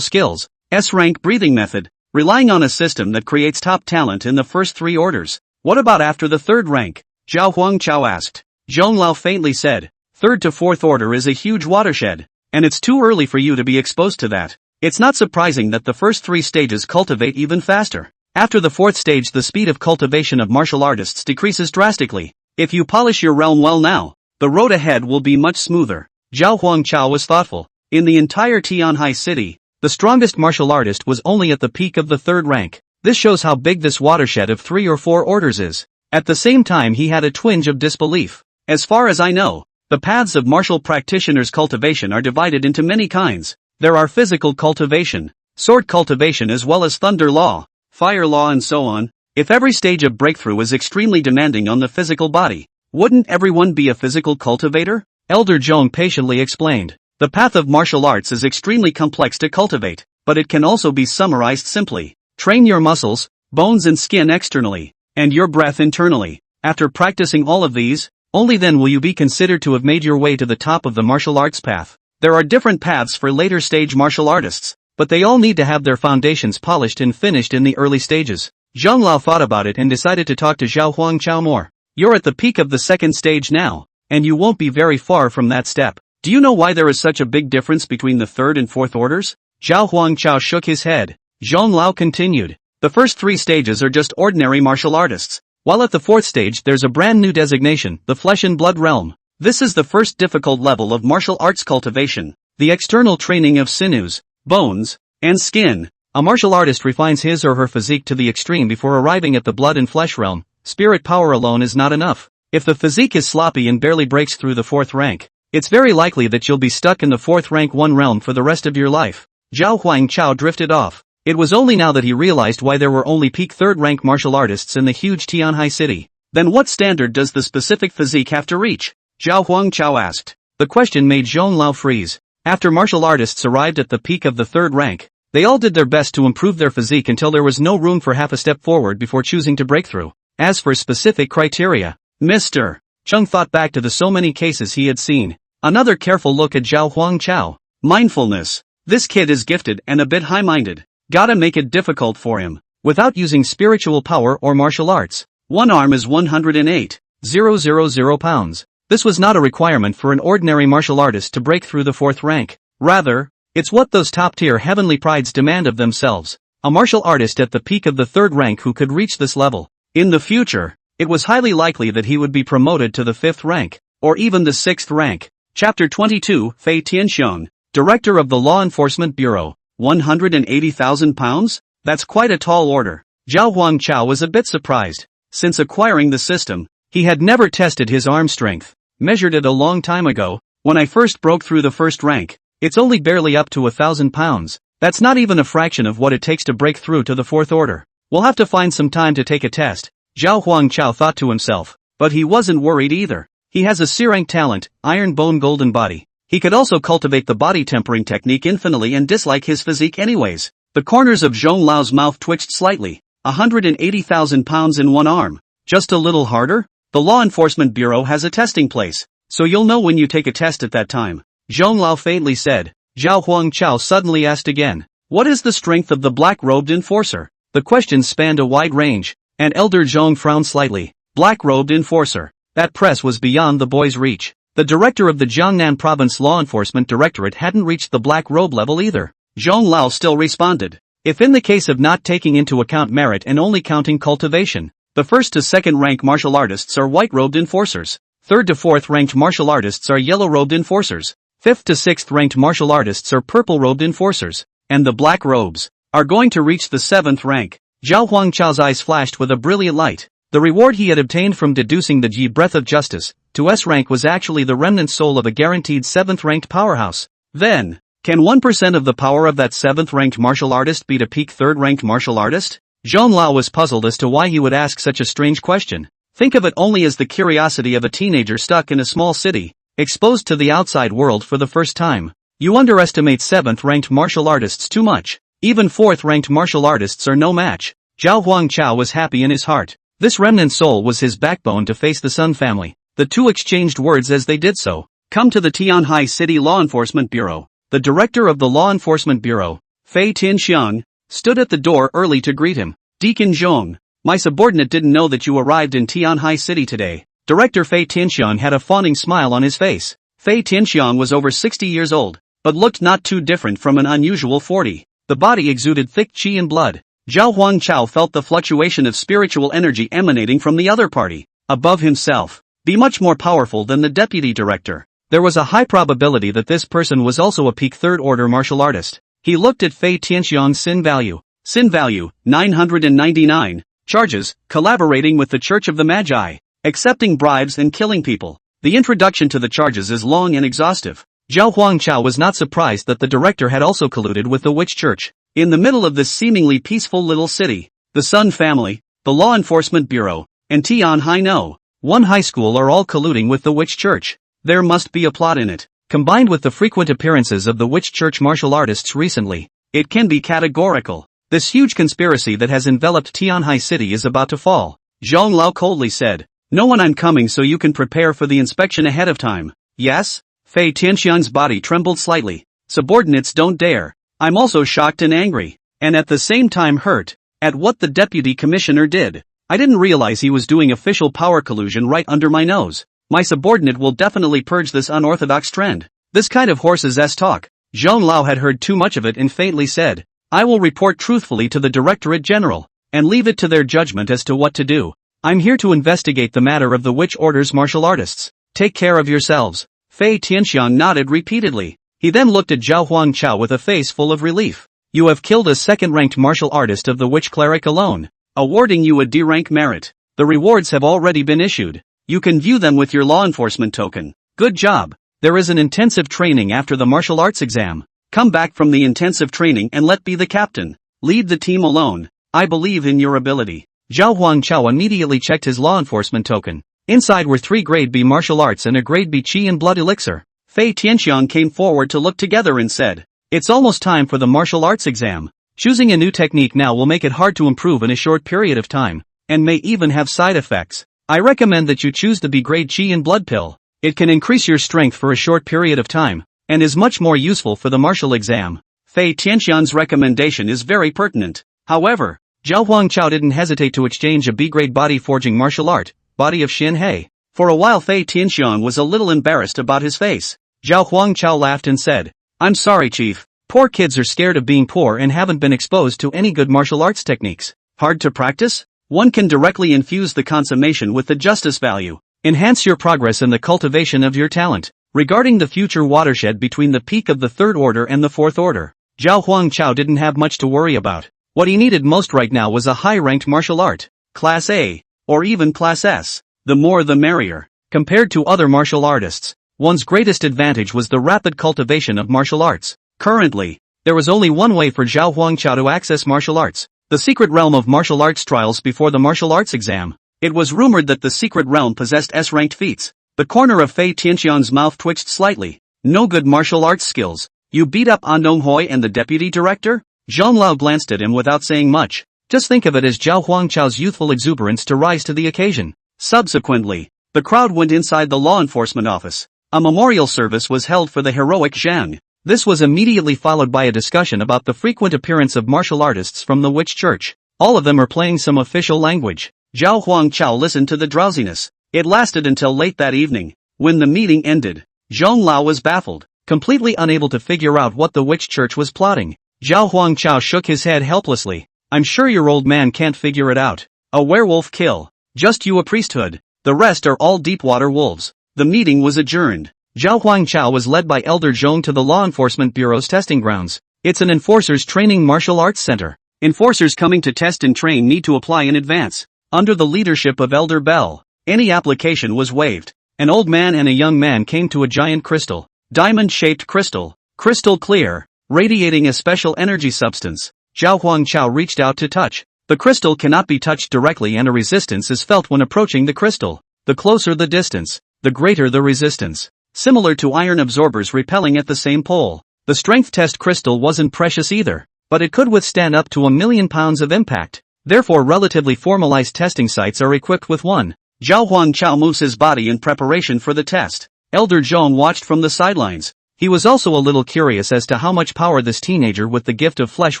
skills, S-rank breathing method, relying on a system that creates top talent in the first 3 orders. What about after the 3rd rank? Zhao Huangchao asked. Zhong Lao faintly said, 3rd to 4th order is a huge watershed, and it's too early for you to be exposed to that. It's not surprising that the first 3 stages cultivate even faster. After the 4th stage the speed of cultivation of martial artists decreases drastically. If you polish your realm well now, the road ahead will be much smoother. Zhao Huangchao was thoughtful. In the entire Tianhai city, the strongest martial artist was only at the peak of the 3rd rank. This shows how big this watershed of 3 or 4 orders is. At the same time he had a twinge of disbelief. As far as I know, the paths of martial practitioners' cultivation are divided into many kinds. There are physical cultivation, sword cultivation as well as thunder law, fire law and so on. If every stage of breakthrough is extremely demanding on the physical body, Wouldn't everyone be a physical cultivator? Elder Zhong patiently explained. The path of martial arts is extremely complex to cultivate, but it can also be summarized simply. Train your muscles, bones and skin externally, and your breath internally. After practicing all of these, only then will you be considered to have made your way to the top of the martial arts path. There are different paths for later stage martial artists, but they all need to have their foundations polished and finished in the early stages. Zhang Lao thought about it and decided to talk to Zhao Huangchao more. You're at the peak of the second stage now, and you won't be very far from that step. Do you know why there is such a big difference between the third and fourth orders? Zhao Huangchao shook his head. Zhang Lao continued. The first 3 stages are just ordinary martial artists, while at the 4th stage there's a brand new designation, the flesh and blood realm. This is the first difficult level of martial arts cultivation, the external training of sinews, bones, and skin. A martial artist refines his or her physique to the extreme before arriving at the blood and flesh realm. Spirit power alone is not enough. If the physique is sloppy and barely breaks through the 4th rank, it's very likely that you'll be stuck in the 4th rank 1 realm for the rest of your life. Zhao Huangchao drifted off. It was only now that he realized why there were only peak 3rd rank martial artists in the huge Tianhai city. Then what standard does the specific physique have to reach? Zhao Huangchao asked. The question made Zhong Lao freeze. After martial artists arrived at the peak of the 3rd rank, they all did their best to improve their physique until there was no room for half a step forward before choosing to break through. As for specific criteria, Mr. Chung thought back to the so many cases he had seen. Another careful look at Zhao Huangchao. Mindfulness. This kid is gifted and a bit high-minded. Gotta make it difficult for him. Without using spiritual power or martial arts. 1 arm is 108,000 pounds. This was not a requirement for an ordinary martial artist to break through the 4th rank. Rather, it's what those top-tier heavenly prides demand of themselves. A martial artist at the peak of the 3rd rank who could reach this level. In the future, it was highly likely that he would be promoted to the 5th rank, or even the 6th rank. Chapter 22, Fei Tianxiong, Director of the Law Enforcement Bureau. 180,000 pounds? That's quite a tall order. Zhao Huangchao was a bit surprised. Since acquiring the system, he had never tested his arm strength. Measured it a long time ago, when I first broke through the 1st rank. It's only barely up to 1,000 pounds. That's not even a fraction of what it takes to break through to the 4th order. We'll have to find some time to take a test, Zhao Huangchao thought to himself. But he wasn't worried either. He has a C-rank talent, iron bone golden body. He could also cultivate the body tempering technique infinitely and dislike his physique anyways. The corners of Zhong Lao's mouth twitched slightly. 180,000 pounds in 1 arm. Just a little harder? The Law Enforcement Bureau has a testing place, so you'll know when you take a test at that time. Zhong Lao faintly said. Zhao Huangchao suddenly asked again. What is the strength of the black-robed enforcer? The question spanned a wide range, and Elder Zhong frowned slightly. Black-robed enforcer. That press was beyond the boy's reach. The director of the Jiangnan Province Law Enforcement Directorate hadn't reached the black robe level either. Zhong Lao still responded. If in the case of not taking into account merit and only counting cultivation, the 1st to 2nd rank martial artists are white-robed enforcers. 3rd to 4th ranked martial artists are yellow-robed enforcers. 5th to 6th ranked martial artists are purple-robed enforcers. And the black robes are going to reach the 7th rank. Zhao Huangchao's eyes flashed with a brilliant light. The reward he had obtained from deducing the Ji breath of justice to S rank was actually the remnant soul of a guaranteed 7th ranked powerhouse. Then, can 1% of the power of that 7th ranked martial artist beat a peak 3rd ranked martial artist? Zhong Lao was puzzled as to why he would ask such a strange question. Think of it only as the curiosity of a teenager stuck in a small city, exposed to the outside world for the first time. You underestimate 7th ranked martial artists too much. Even 4th ranked martial artists are no match. Zhao Huangchao was happy in his heart. This remnant soul was his backbone to face the Sun family. The two exchanged words as they did so. Come to the Tianhai City Law Enforcement Bureau. The director of the Law Enforcement Bureau, Fei Tianxiong, stood at the door early to greet him. Deacon Zhong, my subordinate didn't know that you arrived in Tianhai City today. Director Fei Tianxiong had a fawning smile on his face. Fei Tianxiong was over 60 years old, but looked not too different from an unusual 40. The body exuded thick qi and blood. Zhao Huangchao felt the fluctuation of spiritual energy emanating from the other party, above himself, be much more powerful than the deputy director. There was a high probability that this person was also a peak 3rd order martial artist. He looked at Fei Tianxiong's sin value. Sin value, 999. Charges, collaborating with the Church of the Magi, accepting bribes and killing people. The introduction to the charges is long and exhaustive. Zhao Huangchao was not surprised that the director had also colluded with the witch church. In the middle of this seemingly peaceful little city, the Sun family, the Law Enforcement Bureau, and Tianhai No. one high school are all colluding with the witch church. There must be a plot in it. Combined with the frequent appearances of the witch church martial artists recently, it can be categorical. This huge conspiracy that has enveloped Tianhai City is about to fall. Zhang Lao coldly said. No one, I'm coming so you can prepare for the inspection ahead of time. Yes? Fei Tianxian's body trembled slightly. Subordinates don't dare. I'm also shocked and angry, and at the same time hurt, at what the deputy commissioner did. I didn't realize he was doing official power collusion right under my nose. My subordinate will definitely purge this unorthodox trend. This kind of horse's ass talk. Zhang Lao had heard too much of it and faintly said, I will report truthfully to the Directorate General, and leave it to their judgment as to what to do. I'm here to investigate the matter of the witch order's martial artists. Take care of yourselves. Fei Tianxiang nodded repeatedly. He then looked at Zhao Huangchao with a face full of relief. You have killed a second-ranked martial artist of the witch cleric alone, awarding you a D-rank merit. The rewards have already been issued. You can view them with your law enforcement token. Good job. There is an intensive training after the martial arts exam. Come back from the intensive training and let be the captain. Lead the team alone. I believe in your ability. Zhao Huangchao immediately checked his law enforcement token. Inside were 3 grade B martial arts and a grade B Qi and blood elixir. Fei Tianxiang came forward to look together and said, it's almost time for the martial arts exam. Choosing a new technique now will make it hard to improve in a short period of time, and may even have side effects. I recommend that you choose the B grade Qi and blood pill. It can increase your strength for a short period of time, and is much more useful for the martial exam. Fei Tianxiang's recommendation is very pertinent. However, Zhao Huangchao didn't hesitate to exchange a B-grade body forging martial art, body of Xin He. For a while Fei Tianxiang was a little embarrassed about his face. Zhao Huangchao laughed and said, I'm sorry, Chief. Poor kids are scared of being poor and haven't been exposed to any good martial arts techniques. Hard to practice? One can directly infuse the consummation with the justice value. Enhance your progress in the cultivation of your talent. Regarding the future watershed between the peak of the Third Order and the Fourth Order, Zhao Huangchao didn't have much to worry about. What he needed most right now was a high-ranked martial art, Class A, or even Class S. The more the merrier. Compared to other martial artists, one's greatest advantage was the rapid cultivation of martial arts. Currently, there was only one way for Zhao Huangchao to access martial arts, the secret realm of martial arts trials before the martial arts exam. It was rumored that the secret realm possessed S-ranked feats. The corner of Fei Tianxiang's mouth twitched slightly. No good martial arts skills. You beat up An Donghui and the deputy director? Zhang Lao glanced at him without saying much. Just think of it as Zhao Huangchao's youthful exuberance to rise to the occasion. Subsequently, the crowd went inside the law enforcement office. A memorial service was held for the heroic Zhang. This was immediately followed by a discussion about the frequent appearance of martial artists from the witch church. All of them are playing some official language. Zhao Huangchao listened to the drowsiness. It lasted until late that evening. When the meeting ended, Zhang Lao was baffled, completely unable to figure out what the witch church was plotting. Zhao Huangchao shook his head helplessly. I'm sure your old man can't figure it out. A werewolf kill. Just you a priesthood. The rest are all deep-water wolves. The meeting was adjourned. Zhao Huangchao was led by Elder Zhong to the Law Enforcement Bureau's testing grounds. It's an enforcers training martial arts center. Enforcers coming to test and train need to apply in advance. Under the leadership of Elder Bell, any application was waived. An old man and a young man came to a giant crystal. Diamond-shaped crystal. Crystal clear, radiating a special energy substance. Zhao Huangchao reached out to touch. The crystal cannot be touched directly and a resistance is felt when approaching the crystal. The closer the distance, the greater the resistance. Similar to iron absorbers repelling at the same pole. The strength test crystal wasn't precious either, but it could withstand up to 1,000,000 pounds of impact. Therefore relatively formalized testing sites are equipped with one. Zhao Huangchao moves his body in preparation for the test. Elder Zhong watched from the sidelines. He was also a little curious as to how much power this teenager with the gift of flesh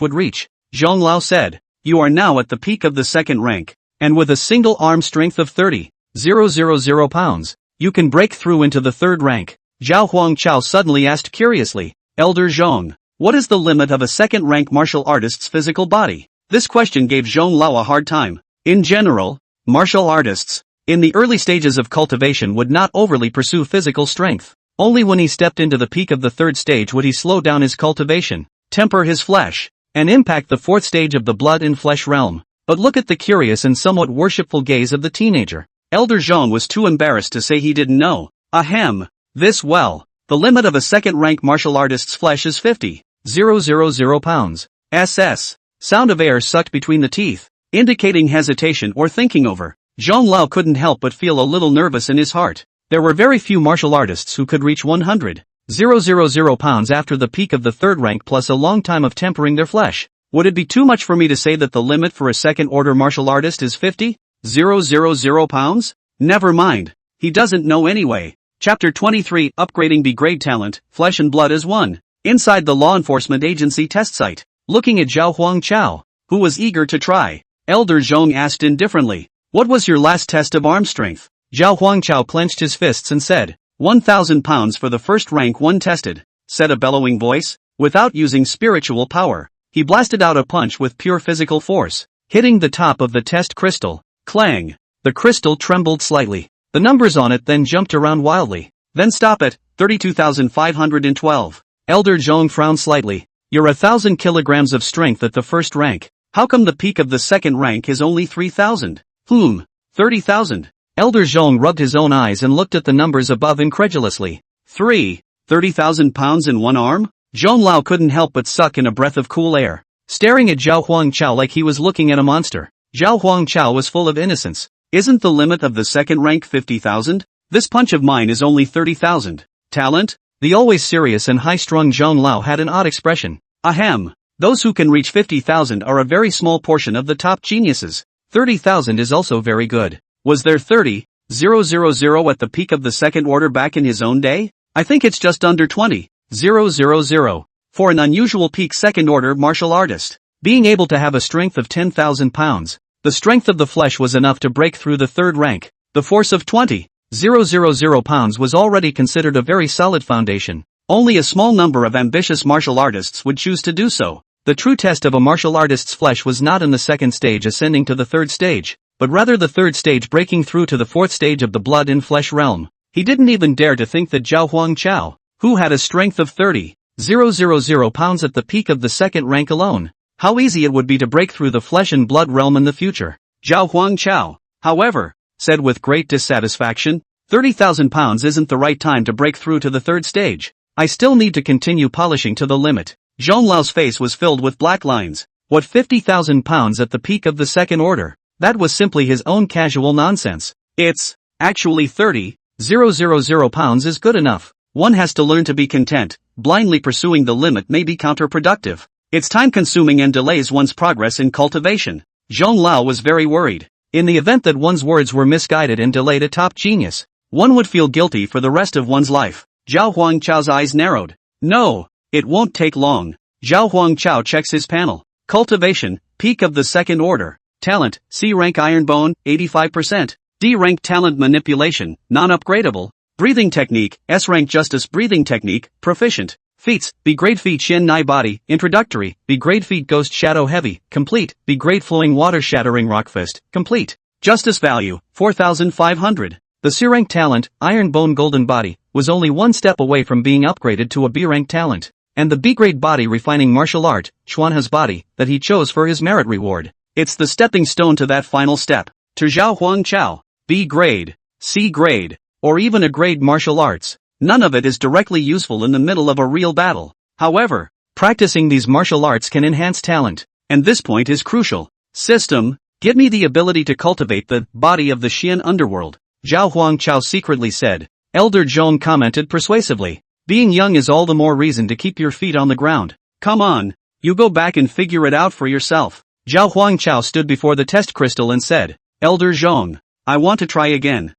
would reach. Zhong Lao said, you are now at the peak of the second rank, and with a single arm strength of 30,000 pounds. You can break through into the third rank. Zhao Huangchao suddenly asked curiously, Elder Zhong, what is the limit of a second-rank martial artist's physical body? This question gave Zhong Lao a hard time. In general, martial artists, in the early stages of cultivation would not overly pursue physical strength. Only when he stepped into the peak of the third stage would he slow down his cultivation, temper his flesh, and impact the fourth stage of the blood and flesh realm. But look at the curious and somewhat worshipful gaze of the teenager. Elder Zhong was too embarrassed to say he didn't know. Ahem. This well. The limit of a second-rank martial artist's flesh is 50,000 pounds. SS. Sound of air sucked between the teeth, indicating hesitation or thinking over. Zhang Lao couldn't help but feel a little nervous in his heart. There were very few martial artists who could reach 100,000 pounds after the peak of the third rank plus a long time of tempering their flesh. Would it be too much for me to say that the limit for a second-order martial artist is 50,000 pounds? Never mind. He doesn't know anyway. Chapter 23, Upgrading B-Grade Talent, Flesh and Blood as One. Inside the law enforcement agency test site, looking at Zhao Huangchao, who was eager to try, Elder Zhong asked indifferently, "What was your last test of arm strength?" Zhao Huangchao clenched his fists and said, 1,000 pounds for the first rank one tested, said a bellowing voice. Without using spiritual power, he blasted out a punch with pure physical force, hitting the top of the test crystal. Clang! The crystal trembled slightly. The numbers on it then jumped around wildly. Then stop it, 32,512. Elder Zhong frowned slightly. You're 1,000 kilograms of strength at the first rank. How come the peak of the second rank is only 3,000? 30,000. Elder Zhong rubbed his own eyes and looked at the numbers above incredulously. 30,000 pounds in one arm? Zhong Lao couldn't help but suck in a breath of cool air, staring at Zhao Huangchao like he was looking at a monster. Zhao Huangchao was full of innocence. Isn't the limit of the second rank 50,000? This punch of mine is only 30,000. Talent? The always serious and high-strung Zhong Lao had an odd expression. Ahem. Those who can reach 50,000 are a very small portion of the top geniuses. 30,000 is also very good. Was there 30,000 at the peak of the second order back in his own day? I think it's just under 20,000. For an unusual peak second order martial artist, being able to have a strength of 10,000 pounds, the strength of the flesh was enough to break through the third rank. The force of 20,000 pounds was already considered a very solid foundation. Only a small number of ambitious martial artists would choose to do so. The true test of a martial artist's flesh was not in the second stage ascending to the third stage, but rather the third stage breaking through to the fourth stage of the blood and flesh realm. He didn't even dare to think that Zhao Huangchao, who had a strength of 30,000 pounds at the peak of the second rank alone, how easy it would be to break through the flesh and blood realm in the future. Zhao Huangchao, however, said with great dissatisfaction, 30,000 pounds isn't the right time to break through to the third stage. I still need to continue polishing to the limit. Zhong Lao's face was filled with black lines. What 50,000 pounds at the peak of the second order? That was simply his own casual nonsense. It's actually 30,000 pounds is good enough. One has to learn to be content. Blindly pursuing the limit may be counterproductive. It's time-consuming and delays one's progress in cultivation. Zhong Lao was very worried. In the event that one's words were misguided and delayed a top genius, one would feel guilty for the rest of one's life. Zhao Huangchao's eyes narrowed. No, it won't take long. Zhao Huangchao checks his panel. Cultivation, peak of the second order. Talent, C rank iron bone, 85%. D rank talent manipulation, non-upgradable. Breathing technique, S rank justice breathing technique, proficient. Feats, B-grade feat Shin Nai body, introductory, B-grade feat ghost shadow heavy, complete, B-grade flowing water shattering rock fist, complete. Justice value, 4,500. The C-rank talent, iron bone golden body, was only one step away from being upgraded to a B-rank talent. And the B-grade body refining martial art, Xuanha's body, that he chose for his merit reward. It's the stepping stone to that final step. To Zhao Huangchao, B-grade, C-grade, or even a grade martial arts. None of it is directly useful in the middle of a real battle. However, practicing these martial arts can enhance talent, and this point is crucial. System, give me the ability to cultivate the body of the Xian underworld, Zhao Huangchao secretly said. Elder Zhong commented persuasively. Being young is all the more reason to keep your feet on the ground. Come on, you go back and figure it out for yourself. Zhao Huangchao stood before the test crystal and said, Elder Zhong, I want to try again.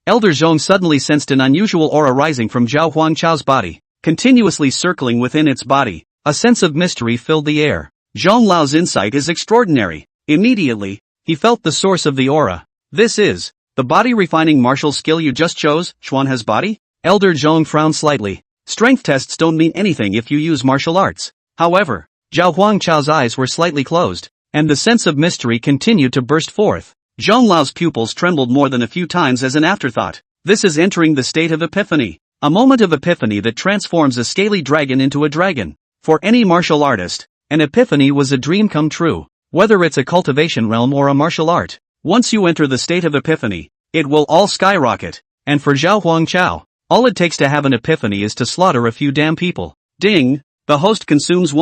Elder Zhong suddenly sensed an unusual aura rising from Zhao Huangchao's body, continuously circling within its body. A sense of mystery filled the air. Zhong Lao's insight is extraordinary. Immediately, he felt the source of the aura. This is the body refining martial skill you just chose, Xuanha's body? Elder Zhong frowned slightly. Strength tests don't mean anything if you use martial arts. However, Zhao Huangchao's eyes were slightly closed, and the sense of mystery continued to burst forth. Zhong Lao's pupils trembled more than a few times as an afterthought. This is entering the state of epiphany. A moment of epiphany that transforms a scaly dragon into a dragon. For any martial artist, an epiphany was a dream come true. Whether it's a cultivation realm or a martial art, once you enter the state of epiphany, it will all skyrocket. And for Zhao Huangchao, all it takes to have an epiphany is to slaughter a few damn people. Ding! The host consumes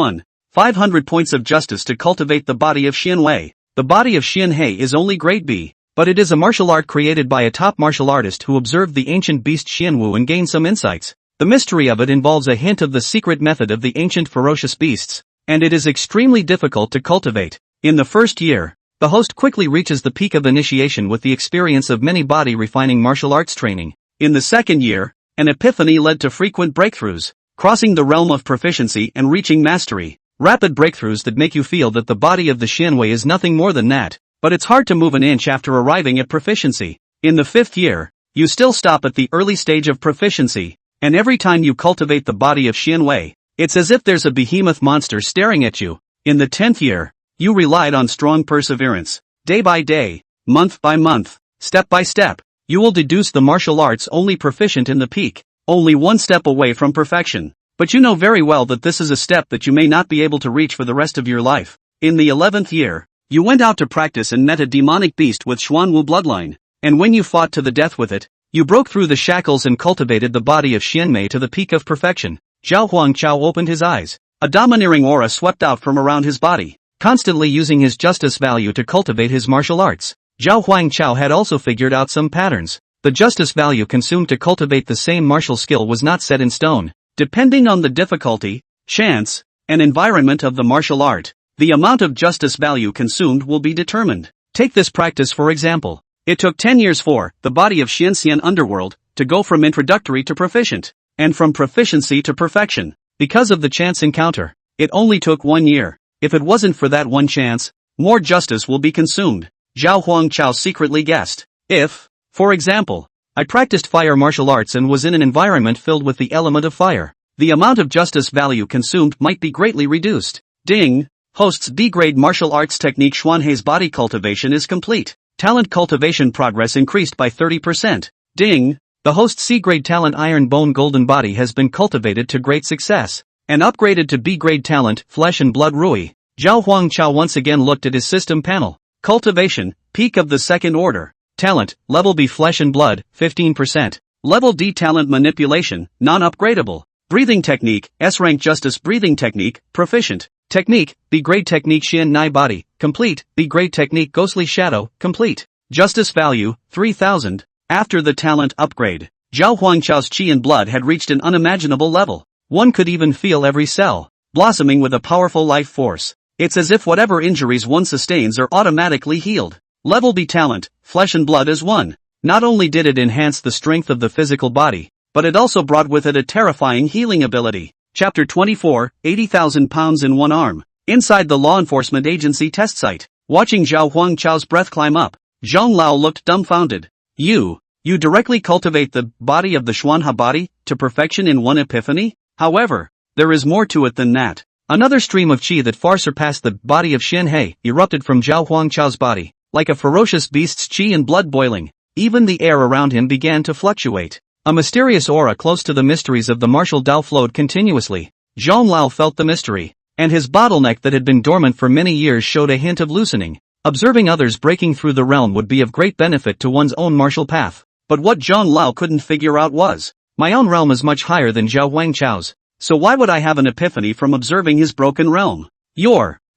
500 points of justice to cultivate the body of Xian Wei. The body of Xian He is only grade B. but it is a martial art created by a top martial artist who observed the ancient beast Xianwu and gained some insights. The mystery of it involves a hint of the secret method of the ancient ferocious beasts, and it is extremely difficult to cultivate. In the first year, the host quickly reaches the peak of initiation with the experience of many body-refining martial arts training. In the second year, an epiphany led to frequent breakthroughs, crossing the realm of proficiency and reaching mastery. Rapid breakthroughs that make you feel that the body of the Xianwei is nothing more than that, but it's hard to move an inch after arriving at proficiency. In the fifth year, you still stop at the early stage of proficiency, and every time you cultivate the body of Xianwei, it's as if there's a behemoth monster staring at you. In the 10th year, you relied on strong perseverance. Day by day, month by month, step by step, you will deduce the martial arts only proficient in the peak, only one step away from perfection. But you know very well that this is a step that you may not be able to reach for the rest of your life. In the 11th year, you went out to practice and met a demonic beast with Xuanwu bloodline, and when you fought to the death with it, you broke through the shackles and cultivated the body of Xianmei to the peak of perfection. Zhao Huangqiao opened his eyes. A domineering aura swept out from around his body, constantly using his justice value to cultivate his martial arts. Zhao Huangqiao had also figured out some patterns. The justice value consumed to cultivate the same martial skill was not set in stone. Depending on the difficulty, chance, and environment of the martial art, the amount of justice value consumed will be determined. Take this practice for example. It took 10 years for the body of Xianxian Underworld to go from introductory to proficient, and from proficiency to perfection. Because of the chance encounter, it only took 1 year. If it wasn't for that one chance, more justice will be consumed. Zhao Huangqiao secretly guessed. If, for example, I practiced fire martial arts and was in an environment filled with the element of fire, the amount of justice value consumed might be greatly reduced. Ding! Host's B-grade martial arts technique Xuanhei's body cultivation is complete. Talent cultivation progress increased by 30%. Ding! The host's C-grade talent Iron Bone Golden Body has been cultivated to great success, and upgraded to B-grade talent Flesh and Blood Rui. Zhao Huangqiao once again looked at his system panel. Cultivation, peak of the second order. Talent, level B Flesh and Blood, 15%. Level D Talent Manipulation, non-upgradable. Breathing Technique, S-Rank Justice Breathing Technique, proficient. Technique, B-Grade Technique Xian Nai Body, complete. B-Grade Technique Ghostly Shadow, complete. Justice Value, 3000. After the talent upgrade, Zhao Huangqiao's Qi and blood had reached an unimaginable level. One could even feel every cell blossoming with a powerful life force. It's as if whatever injuries one sustains are automatically healed. Level B Talent, Flesh and Blood is 1. Not only did it enhance the strength of the physical body, but it also brought with it a terrifying healing ability. Chapter 24, 80,000 pounds in one arm. Inside the law enforcement agency test site, watching Zhao Huangqiao's breath climb up, Zhang Lao looked dumbfounded. You directly cultivate the body of the Xuanha body to perfection in one epiphany? However, there is more to it than that. Another stream of qi that far surpassed the body of Xianhei erupted from Zhao Huangqiao's body, like a ferocious beast's qi and blood boiling. Even the air around him began to fluctuate. A mysterious aura close to the mysteries of the martial Dao flowed continuously. Zhang Lao felt the mystery, and his bottleneck that had been dormant for many years showed a hint of loosening. Observing others breaking through the realm would be of great benefit to one's own martial path. But what Zhang Lao couldn't figure out was, my own realm is much higher than Zhao Huangqiao's, so why would I have an epiphany from observing his broken realm?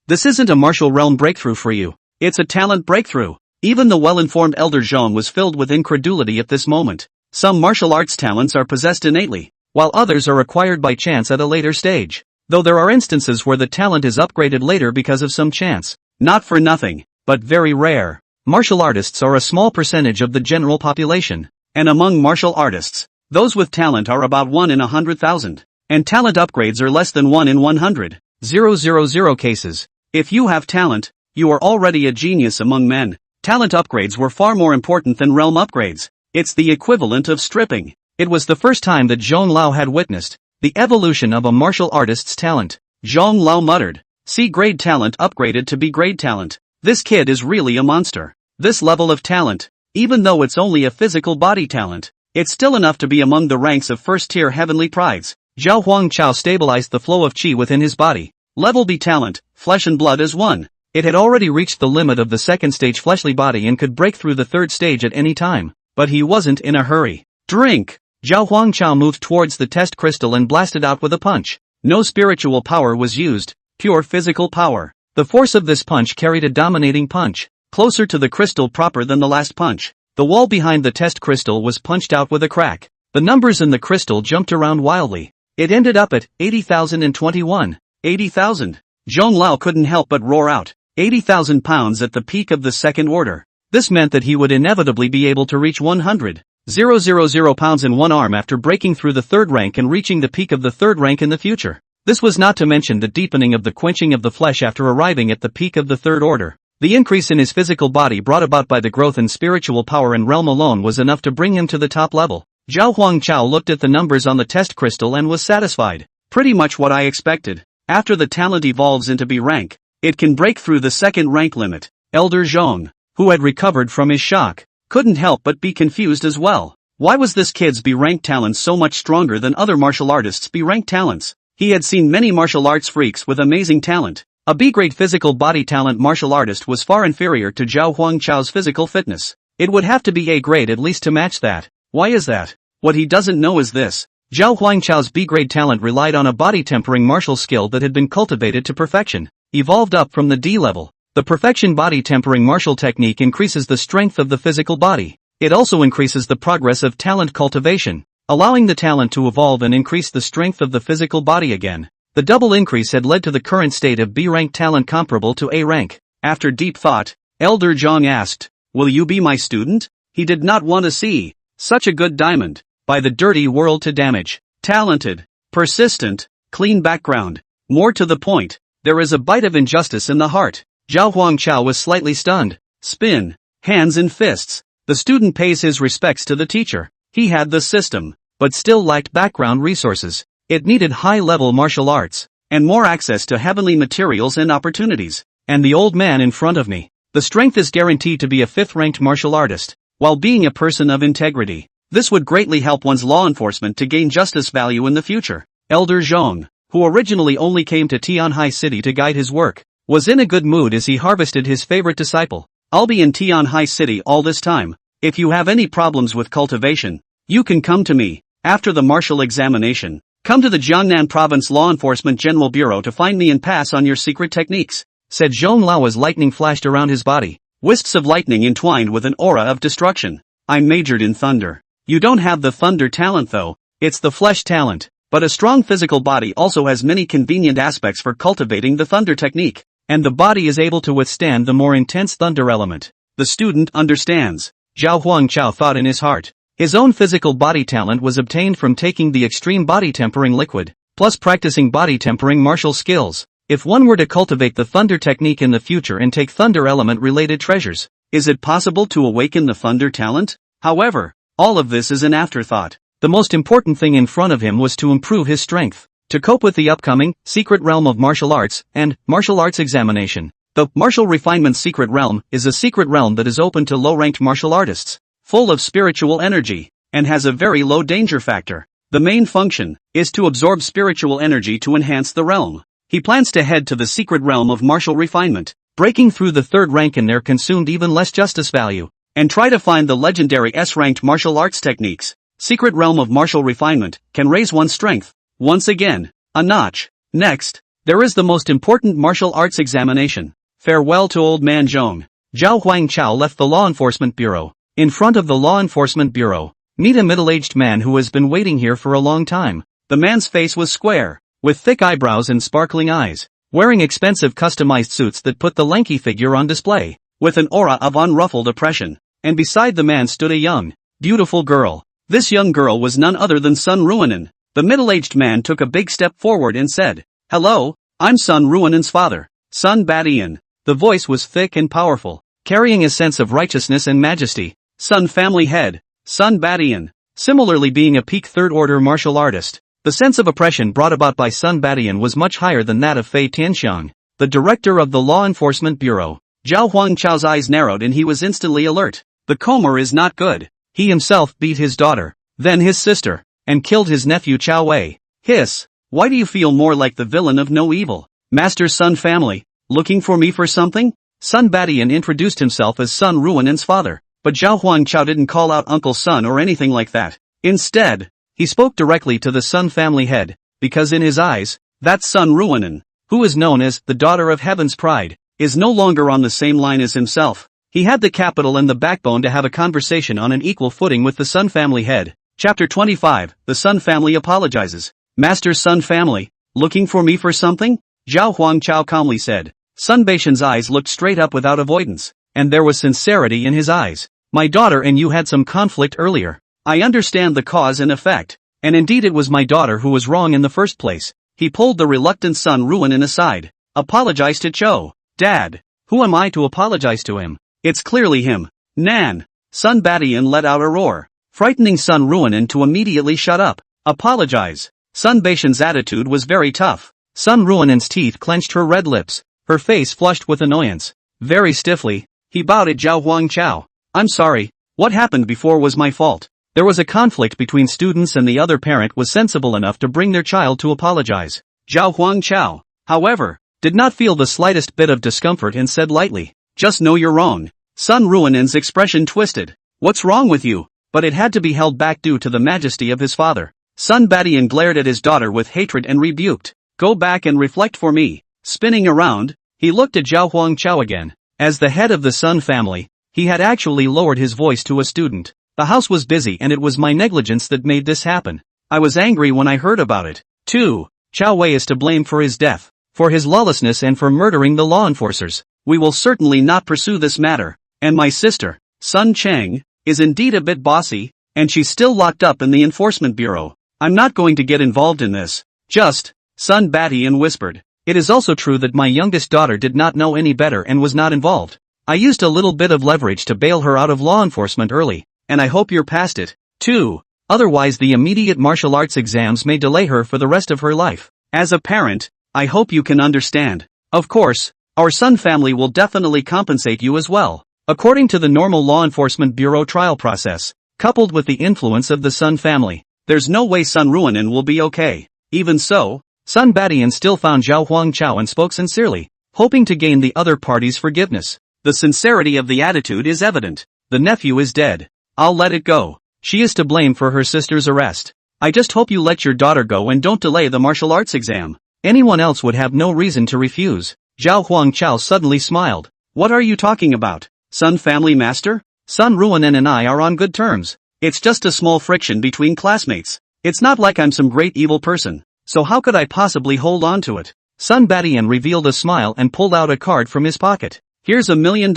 This isn't a martial realm breakthrough for you. It's a talent breakthrough. Even the well-informed elder Zhang was filled with incredulity at this moment. Some martial arts talents are possessed innately, while others are acquired by chance at a later stage. Though there are instances where the talent is upgraded later because of some chance. Not for nothing, but very rare. Martial artists are a small percentage of the general population. And among martial artists, those with talent are about 1 in 100,000. And talent upgrades are less than 1 in 100,000 cases. If you have talent, you are already a genius among men. Talent upgrades were far more important than realm upgrades. It's the equivalent of stripping. It was the first time that Zhang Lao had witnessed the evolution of a martial artist's talent. Zhang Lao muttered, C-grade talent upgraded to B-grade talent. This kid is really a monster. This level of talent, even though it's only a physical body talent, it's still enough to be among the ranks of first-tier heavenly prides. Zhao Huangqiao stabilized the flow of qi within his body. Level B talent, Flesh and Blood is 1. It had already reached the limit of the second stage fleshly body and could break through the third stage at any time. But he wasn't in a hurry. Drink! Zhao Huangqiao moved towards the test crystal and blasted out with a punch. No spiritual power was used, pure physical power. The force of this punch carried a dominating punch. closer to the crystal proper than the last punch. The wall behind the test crystal was punched out with a crack. The numbers in the crystal jumped around wildly. It ended up at 80,021. 80,000. Zhong Lao couldn't help but roar out. 80,000 pounds at the peak of the second order. This meant that he would inevitably be able to reach 100,000 pounds in one arm after breaking through the third rank and reaching the peak of the third rank in the future. This was not to mention the deepening of the quenching of the flesh after arriving at the peak of the third order. The increase in his physical body brought about by the growth in spiritual power and realm alone was enough to bring him to the top level. Zhao Huangchao looked at the numbers on the test crystal and was satisfied. Pretty much what I expected. After the talent evolves into B rank, it can break through the second rank limit. Elder Zhong, who had recovered from his shock, couldn't help but be confused as well. Why was this kid's B rank talent so much stronger than other martial artists' B rank talents? He had seen many martial arts freaks with amazing talent. A B-grade physical body talent martial artist was far inferior to Zhao Huangchao's physical fitness. It would have to be A-grade at least to match that. Why is that? What he doesn't know is this. Zhao Huangchao's B-grade talent relied on a body-tempering martial skill that had been cultivated to perfection, evolved up from the D level. The perfection body-tempering martial technique increases the strength of the physical body. It also increases the progress of talent cultivation, allowing the talent to evolve and increase the strength of the physical body again. The double increase had led to the current state of B-rank talent comparable to A rank. After deep thought, Elder Zhong asked, "Will you be my student?" He did not want to see such a good diamond by the dirty world to damage. Talented, persistent, clean background. More to the point, there is a bite of injustice in the heart. Zhao Huangchao was slightly stunned. Spin, hands and fists. The student pays his respects to the teacher. He had the system, but still lacked background resources. It needed high-level martial arts, and more access to heavenly materials and opportunities. And the old man in front of me. The strength is guaranteed to be a 5th-ranked martial artist, while being a person of integrity. This would greatly help one's law enforcement to gain justice value in the future. Elder Zhong, who originally only came to Tianhai City to guide his work, was in a good mood as he harvested his favorite disciple. "I'll be in Tianhai City all this time. If you have any problems with cultivation, you can come to me. After the martial examination, come to the Jiangnan Province Law Enforcement General Bureau to find me and pass on your secret techniques," said Zhong Lao as lightning flashed around his body. Wisps of lightning entwined with an aura of destruction. "I majored in thunder. You don't have the thunder talent though, it's the flesh talent. But a strong physical body also has many convenient aspects for cultivating the thunder technique, and the body is able to withstand the more intense thunder element." The student understands, Zhao Huangchao thought in his heart. His own physical body talent was obtained from taking the extreme body tempering liquid, plus practicing body tempering martial skills. If one were to cultivate the thunder technique in the future and take thunder element related treasures, is it possible to awaken the thunder talent? However, all of this is an afterthought. The most important thing in front of him was to improve his strength, to cope with the upcoming secret realm of martial arts and martial arts examination. The martial refinement secret realm is a secret realm that is open to low-ranked martial artists, full of spiritual energy, and has a very low danger factor. The main function is to absorb spiritual energy to enhance the realm. He plans to head to the secret realm of martial refinement, breaking through the third rank in there consumed even less justice value, and try to find the legendary S-ranked martial arts techniques. Secret realm of martial refinement can raise one's strength once again, a notch. Next, there is the most important martial arts examination. Farewell to old man Zhong. Zhao Huangchao left the law enforcement bureau. In front of the law enforcement bureau, meet a middle-aged man who has been waiting here for a long time. The man's face was square, with thick eyebrows and sparkling eyes, wearing expensive customized suits that put the lanky figure on display, with an aura of unruffled oppression. And beside the man stood a young, beautiful girl. This young girl was none other than Sun Ruanan. The middle-aged man took a big step forward and said, "Hello, I'm Sun Ruanan's father, Sun Badian." The voice was thick and powerful, carrying a sense of righteousness and majesty. Sun family head, Sun Badian, similarly being a peak third-order martial artist. The sense of oppression brought about by Sun Badian was much higher than that of Fei Tianxiang, the director of the Law Enforcement Bureau. Zhao Huangchao's eyes narrowed and he was instantly alert. The Comer is not good. He himself beat his daughter, then his sister, and killed his nephew Chao Wei. Hiss, why do you feel more like the villain of No Evil? Master Sun family, looking for me for something? Sun Badian introduced himself as Sun Ruanan's father, but Zhao Huangchao didn't call out Uncle Sun or anything like that. Instead, he spoke directly to the Sun family head, because in his eyes, that Sun Ruanan, who is known as the daughter of Heaven's Pride, is no longer on the same line as himself. He had the capital and the backbone to have a conversation on an equal footing with the Sun family head. Chapter 25, The Sun family apologizes. Master Sun family, looking for me for something? Zhao Huangchao calmly said. Sun Baishan's eyes looked straight up without avoidance, and there was sincerity in his eyes. My daughter and you had some conflict earlier. I understand the cause and effect, and indeed it was my daughter who was wrong in the first place. He pulled the reluctant Sun Ruinen aside. Apologize to Cho. Dad, who am I to apologize to him? It's clearly him. Nan. Sun Badian let out a roar, frightening Sun Ruinen to immediately shut up. Apologize. Sun Baishan's attitude was very tough. Sun Ruinen's teeth clenched her red lips, her face flushed with annoyance. Very stiffly, he bowed at Zhao Huangchao. I'm sorry, what happened before was my fault. There was a conflict between students and the other parent was sensible enough to bring their child to apologize. Zhao Huangchao, however, did not feel the slightest bit of discomfort and said lightly, just know you're wrong. Sun Ruinen's expression twisted. What's wrong with you? But it had to be held back due to the majesty of his father. Sun Badian glared at his daughter with hatred and rebuked. Go back and reflect for me. Spinning around, he looked at Zhao Huangchao again. As the head of the Sun family, he had actually lowered his voice to a student. The house was busy and it was my negligence that made this happen. I was angry when I heard about it. 2. Chao Wei is to blame for his death, for his lawlessness and for murdering the law enforcers. We will certainly not pursue this matter. And my sister, Sun Cheng, is indeed a bit bossy, and she's still locked up in the enforcement bureau. I'm not going to get involved in this. Just, Sun Badian whispered. It is also true that my youngest daughter did not know any better and was not involved. I used a little bit of leverage to bail her out of law enforcement early, and I hope you're past it. 2. Otherwise the immediate martial arts exams may delay her for the rest of her life. As a parent, I hope you can understand. Of course, our Sun family will definitely compensate you as well. According to the normal law enforcement bureau trial process, coupled with the influence of the Sun family, there's no way Sun Ruinen will be okay. Even so, Sun Badian still found Zhao Huangchao and spoke sincerely, hoping to gain the other party's forgiveness. The sincerity of the attitude is evident. The nephew is dead. I'll let it go. She is to blame for her sister's arrest. I just hope you let your daughter go and don't delay the martial arts exam. Anyone else would have no reason to refuse. Zhao Huangchao suddenly smiled. What are you talking about? Sun family master? Sun Ruinen and I are on good terms. It's just a small friction between classmates. It's not like I'm some great evil person, so how could I possibly hold on to it? Sun Badian revealed a smile and pulled out a card from his pocket. Here's $1 million.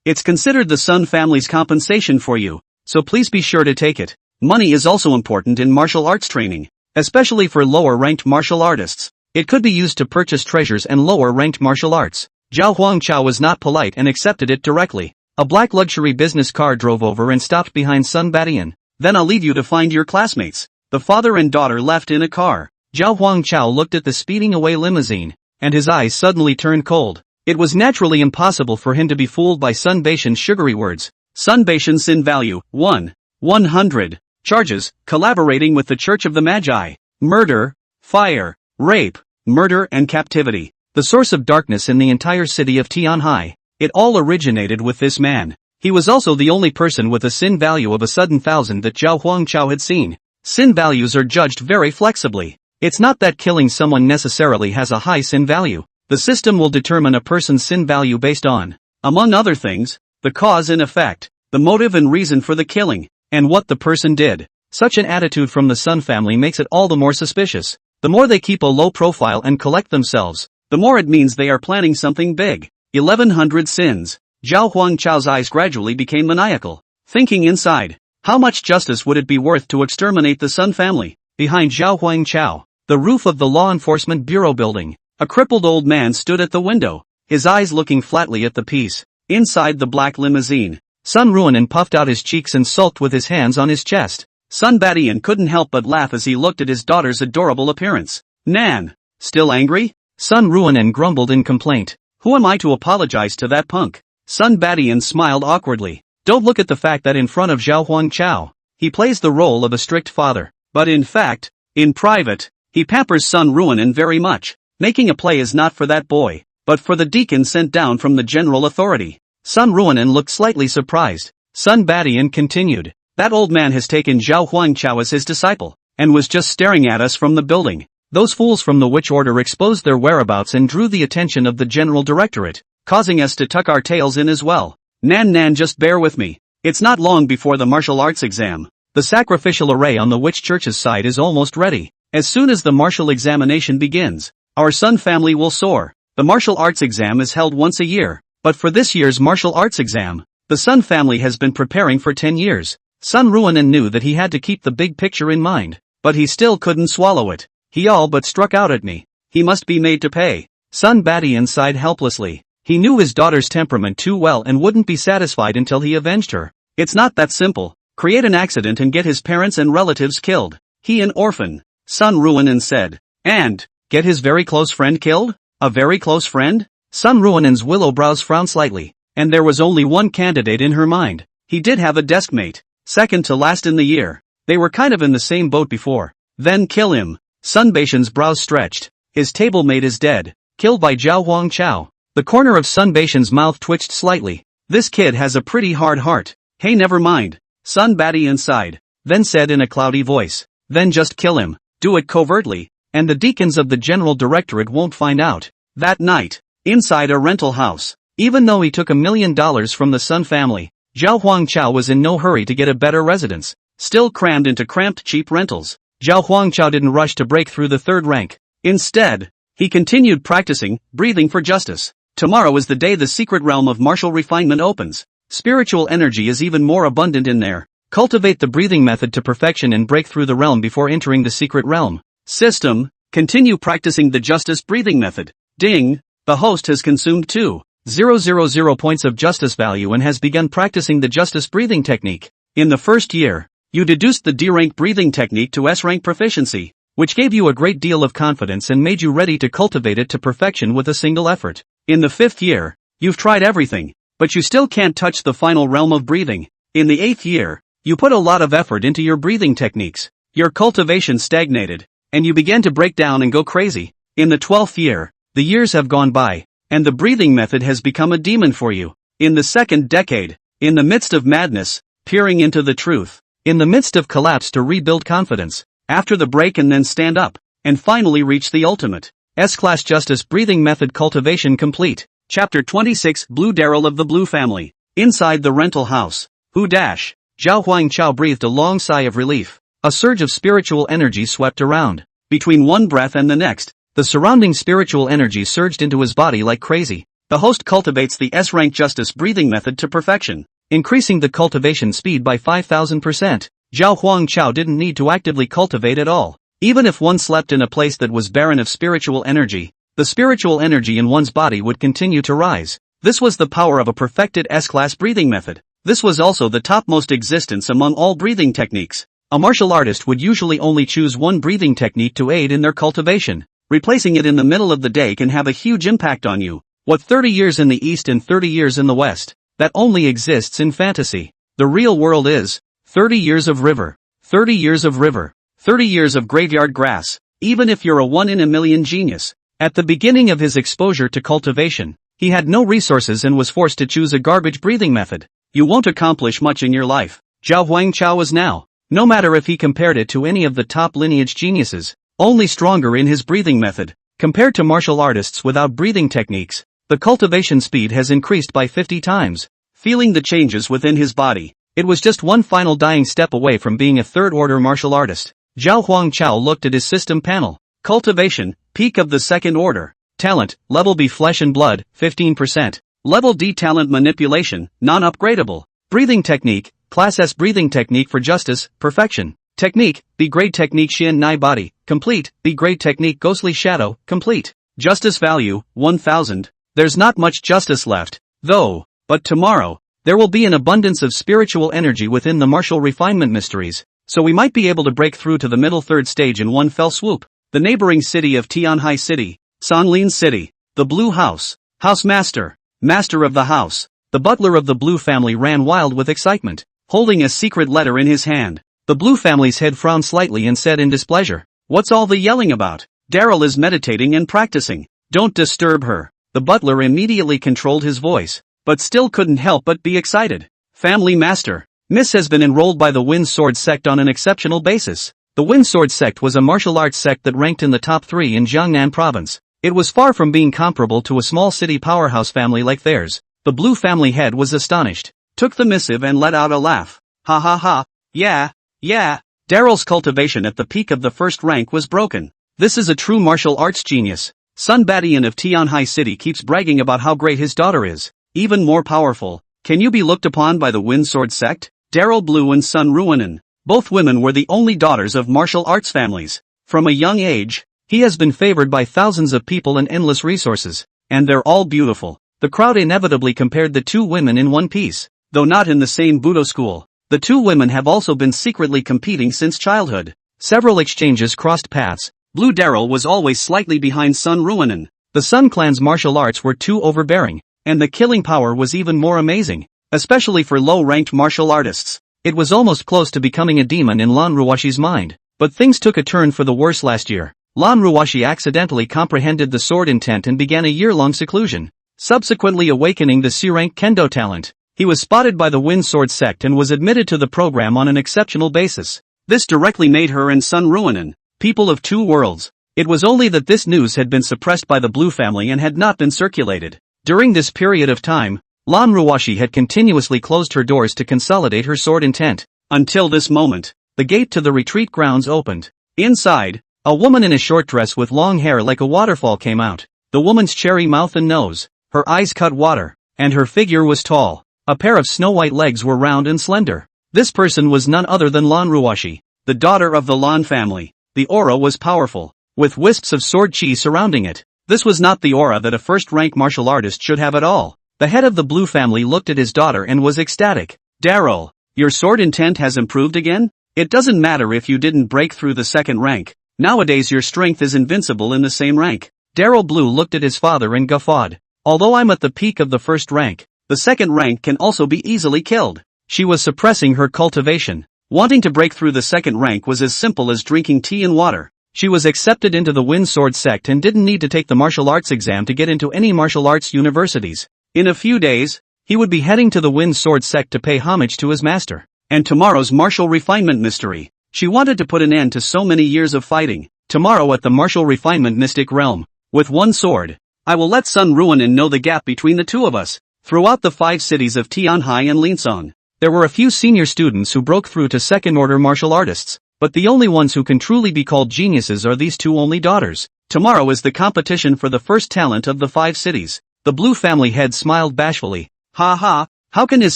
It's considered the Sun family's compensation for you, so please be sure to take it. Money is also important in martial arts training, especially for lower-ranked martial artists. It could be used to purchase treasures and lower-ranked martial arts. Zhao Huangchao was not polite and accepted it directly. A black luxury business car drove over and stopped behind Sun Badian. Then I'll leave you to find your classmates. The father and daughter left in a car. Zhao Huangchao looked at the speeding away limousine, and his eyes suddenly turned cold. It was naturally impossible for him to be fooled by Sun Baishan's sugary words. Sun Baishan sin value, 100. Charges, collaborating with the Church of the Magi. Murder, fire, rape, murder and captivity. The source of darkness in the entire city of Tianhai. It all originated with this man. He was also the only person with a sin value of a sudden 1,000 that Zhao Huangchao had seen. Sin values are judged very flexibly. It's not that killing someone necessarily has a high sin value. The system will determine a person's sin value based on, among other things, the cause and effect, the motive and reason for the killing, and what the person did. Such an attitude from the Sun family makes it all the more suspicious. The more they keep a low profile and collect themselves, the more it means they are planning something big. 1100 sins. Zhao Huangchao's eyes gradually became maniacal, thinking inside, how much justice would it be worth to exterminate the Sun family? Behind Zhao Huangchao, the roof of the Law Enforcement Bureau building, a crippled old man stood at the window, his eyes looking flatly at the piece. Inside the black limousine, Sun Ruinen puffed out his cheeks and sulked with his hands on his chest. Sun Badian couldn't help but laugh as he looked at his daughter's adorable appearance. Nan, still angry? Sun Ruinen grumbled in complaint. Who am I to apologize to that punk? Sun Badian smiled awkwardly. Don't look at the fact that in front of Zhao Huangchao, he plays the role of a strict father. But in fact, in private, he pampers Sun Ruinen very much. Making a play is not for that boy, but for the deacon sent down from the general authority. Sun Ruinen looked slightly surprised. Sun Badian continued. That old man has taken Zhao Huangchao as his disciple, and was just staring at us from the building. Those fools from the witch order exposed their whereabouts and drew the attention of the general directorate, causing us to tuck our tails in as well. Nan, just bear with me. It's not long before the martial arts exam. The sacrificial array on the witch church's side is almost ready. As soon as the martial examination begins, our Sun family will soar. The martial arts exam is held once a year, but for this year's martial arts exam, the Sun family has been preparing for 10 years. Sun Ruonan knew that he had to keep the big picture in mind, but he still couldn't swallow it. He all but struck out at me. He must be made to pay. Sun Badian sighed helplessly. He knew his daughter's temperament too well and wouldn't be satisfied until he avenged her. It's not that simple. Create an accident and get his parents and relatives killed. He an orphan, Sun Ruonan said. And get his very close friend killed? A very close friend? Sun Ruonan's willow brows frowned slightly, and there was only one candidate in her mind. He did have a deskmate, second to last in the year. They were kind of in the same boat before. Then kill him. Sun Baishan's brows stretched. His table mate is dead, killed by Zhao Huangchao. The corner of Sun Baishan's mouth twitched slightly. This kid has a pretty hard heart. Hey, never mind. Sun Badian sighed, then said in a cloudy voice. Then just kill him. Do it covertly, and the deacons of the general directorate won't find out. That night, inside a rental house, even though he took $1 million from the Sun family, Zhao Huangchao was in no hurry to get a better residence. Still crammed into cramped cheap rentals, Zhao Huangchao didn't rush to break through the third rank. Instead, he continued practicing, breathing for justice. Tomorrow is the day the secret realm of martial refinement opens. Spiritual energy is even more abundant in there. Cultivate the breathing method to perfection and break through the realm before entering the secret realm. System, continue practicing the justice breathing method. Ding, the host has consumed 2,000 points of justice value and has begun practicing the justice breathing technique. In the first year, you deduced the D-rank breathing technique to S-rank proficiency, which gave you a great deal of confidence and made you ready to cultivate it to perfection with a single effort. In the 5th year, you've tried everything, but you still can't touch the final realm of breathing. In the 8th year, you put a lot of effort into your breathing techniques. Your cultivation stagnated, and you began to break down and go crazy. In the 12th year, the years have gone by, and the breathing method has become a demon for you. In the 2nd decade, in the midst of madness, peering into the truth, in the midst of collapse to rebuild confidence, after the break and then stand up, and finally reach the ultimate S-class justice breathing method cultivation complete. Chapter 26 Blue Daryl of the Blue Family. Inside the rental house. Zhao Huangchao breathed a long sigh of relief. A surge of spiritual energy swept around. Between one breath and the next, the surrounding spiritual energy surged into his body like crazy. The host cultivates the S-rank justice breathing method to perfection, increasing the cultivation speed by 5,000%. Zhao Huangchao didn't need to actively cultivate at all. Even if one slept in a place that was barren of spiritual energy, the spiritual energy in one's body would continue to rise. This was the power of a perfected S-class breathing method. This was also the topmost existence among all breathing techniques. A martial artist would usually only choose one breathing technique to aid in their cultivation. Replacing it in the middle of the day can have a huge impact on you. What 30 years in the East and 30 years in the West? That only exists in fantasy. The real world is 30 years of river, 30 years of river, 30 years of graveyard grass. Even if you're a 1 in a million genius. At the beginning of his exposure to cultivation, he had no resources and was forced to choose a garbage breathing method. You won't accomplish much in your life. Zhao Huangchao was now, no matter if he compared it to any of the top lineage geniuses, only stronger in his breathing method. Compared to martial artists without breathing techniques, the cultivation speed has increased by 50 times. Feeling the changes within his body, it was just one final dying step away from being a third-order martial artist. Zhao Huangchao looked at his system panel. Cultivation, peak of the 2nd order. Talent, level B flesh and blood, 15%. Level D talent manipulation, non-upgradable. Breathing technique, class S breathing technique for justice, perfection. Technique, B grade technique Xian Nai body, complete. B grade technique ghostly shadow, complete. Justice value, 1000. There's not much justice left, though, but tomorrow, there will be an abundance of spiritual energy within the martial refinement mysteries, so we might be able to break through to the middle 3rd stage in one fell swoop. The neighboring city of Tianhai City, Sanlin City, the Blue House, House Master, Master of the House, the butler of the Blue family ran wild with excitement, holding a secret letter in his hand. The Blue family's head frowned slightly and said in displeasure, "What's all the yelling about? Daryl is meditating and practicing. Don't disturb her." The butler immediately controlled his voice, but still couldn't help but be excited. Family Master, Miss has been enrolled by the Wind Sword sect on an exceptional basis. The Wind Sword sect was a martial arts sect that ranked in the top 3 in Jiangnan province. It was far from being comparable to a small city powerhouse family like theirs. The Blue family head was astonished, took the missive and let out a laugh. Ha ha ha, yeah. Daryl's cultivation at the peak of the first rank was broken. This is a true martial arts genius. Sun Batian of Tianhai City keeps bragging about how great his daughter is. Even more powerful. Can you be looked upon by the Wind Sword sect? Daryl Blue and Sun Ruanen. Both women were the only daughters of martial arts families. From a young age, he has been favored by thousands of people and endless resources. And they're all beautiful. The crowd inevitably compared the two women in one piece. Though not in the same Budo school, the two women have also been secretly competing since childhood. Several exchanges crossed paths. Blue Daryl was always slightly behind Sun Ruanen. The Sun clan's martial arts were too overbearing, and the killing power was even more amazing, especially for low-ranked martial artists. It was almost close to becoming a demon in Lan Ruwashi's mind. But things took a turn for the worse last year. Lan Ruwashi accidentally comprehended the sword intent and began a year-long seclusion, subsequently awakening the C-rank kendo talent. He was spotted by the Wind Sword sect and was admitted to the program on an exceptional basis. This directly made her and Sun Ruanen people of two worlds. It was only that this news had been suppressed by the Blue family and had not been circulated. During this period of time, Lan Ruwashi had continuously closed her doors to consolidate her sword intent. Until this moment, the gate to the retreat grounds opened. Inside, a woman in a short dress with long hair like a waterfall came out. The woman's cherry mouth and nose, her eyes cut water, and her figure was tall. A pair of snow-white legs were round and slender. This person was none other than Lan Ruwashi, the daughter of the Lan family. The aura was powerful, with wisps of sword chi surrounding it. This was not the aura that a first-rank martial artist should have at all. The head of the Blue family looked at his daughter and was ecstatic. Daryl, your sword intent has improved again? It doesn't matter if you didn't break through the second rank. Nowadays your strength is invincible in the same rank. Daryl Blue looked at his father and guffawed. Although I'm at the peak of the first rank, the second rank can also be easily killed. She was suppressing her cultivation. Wanting to break through the second rank was as simple as drinking tea and water. She was accepted into the Wind Sword sect and didn't need to take the martial arts exam to get into any martial arts universities. In a few days, he would be heading to the Wind Sword sect to pay homage to his master. And tomorrow's martial refinement mystery. She wanted to put an end to so many years of fighting. Tomorrow at the martial refinement mystic realm, with one sword, I will let Sun Ruanen know the gap between the two of us. Throughout the 5 cities of Tianhai and Linsong, there were a few senior students who broke through to second-order martial artists, but the only ones who can truly be called geniuses are these two only daughters. Tomorrow is the competition for the first talent of the 5 cities. The Blue family head smiled bashfully. Ha ha, how can his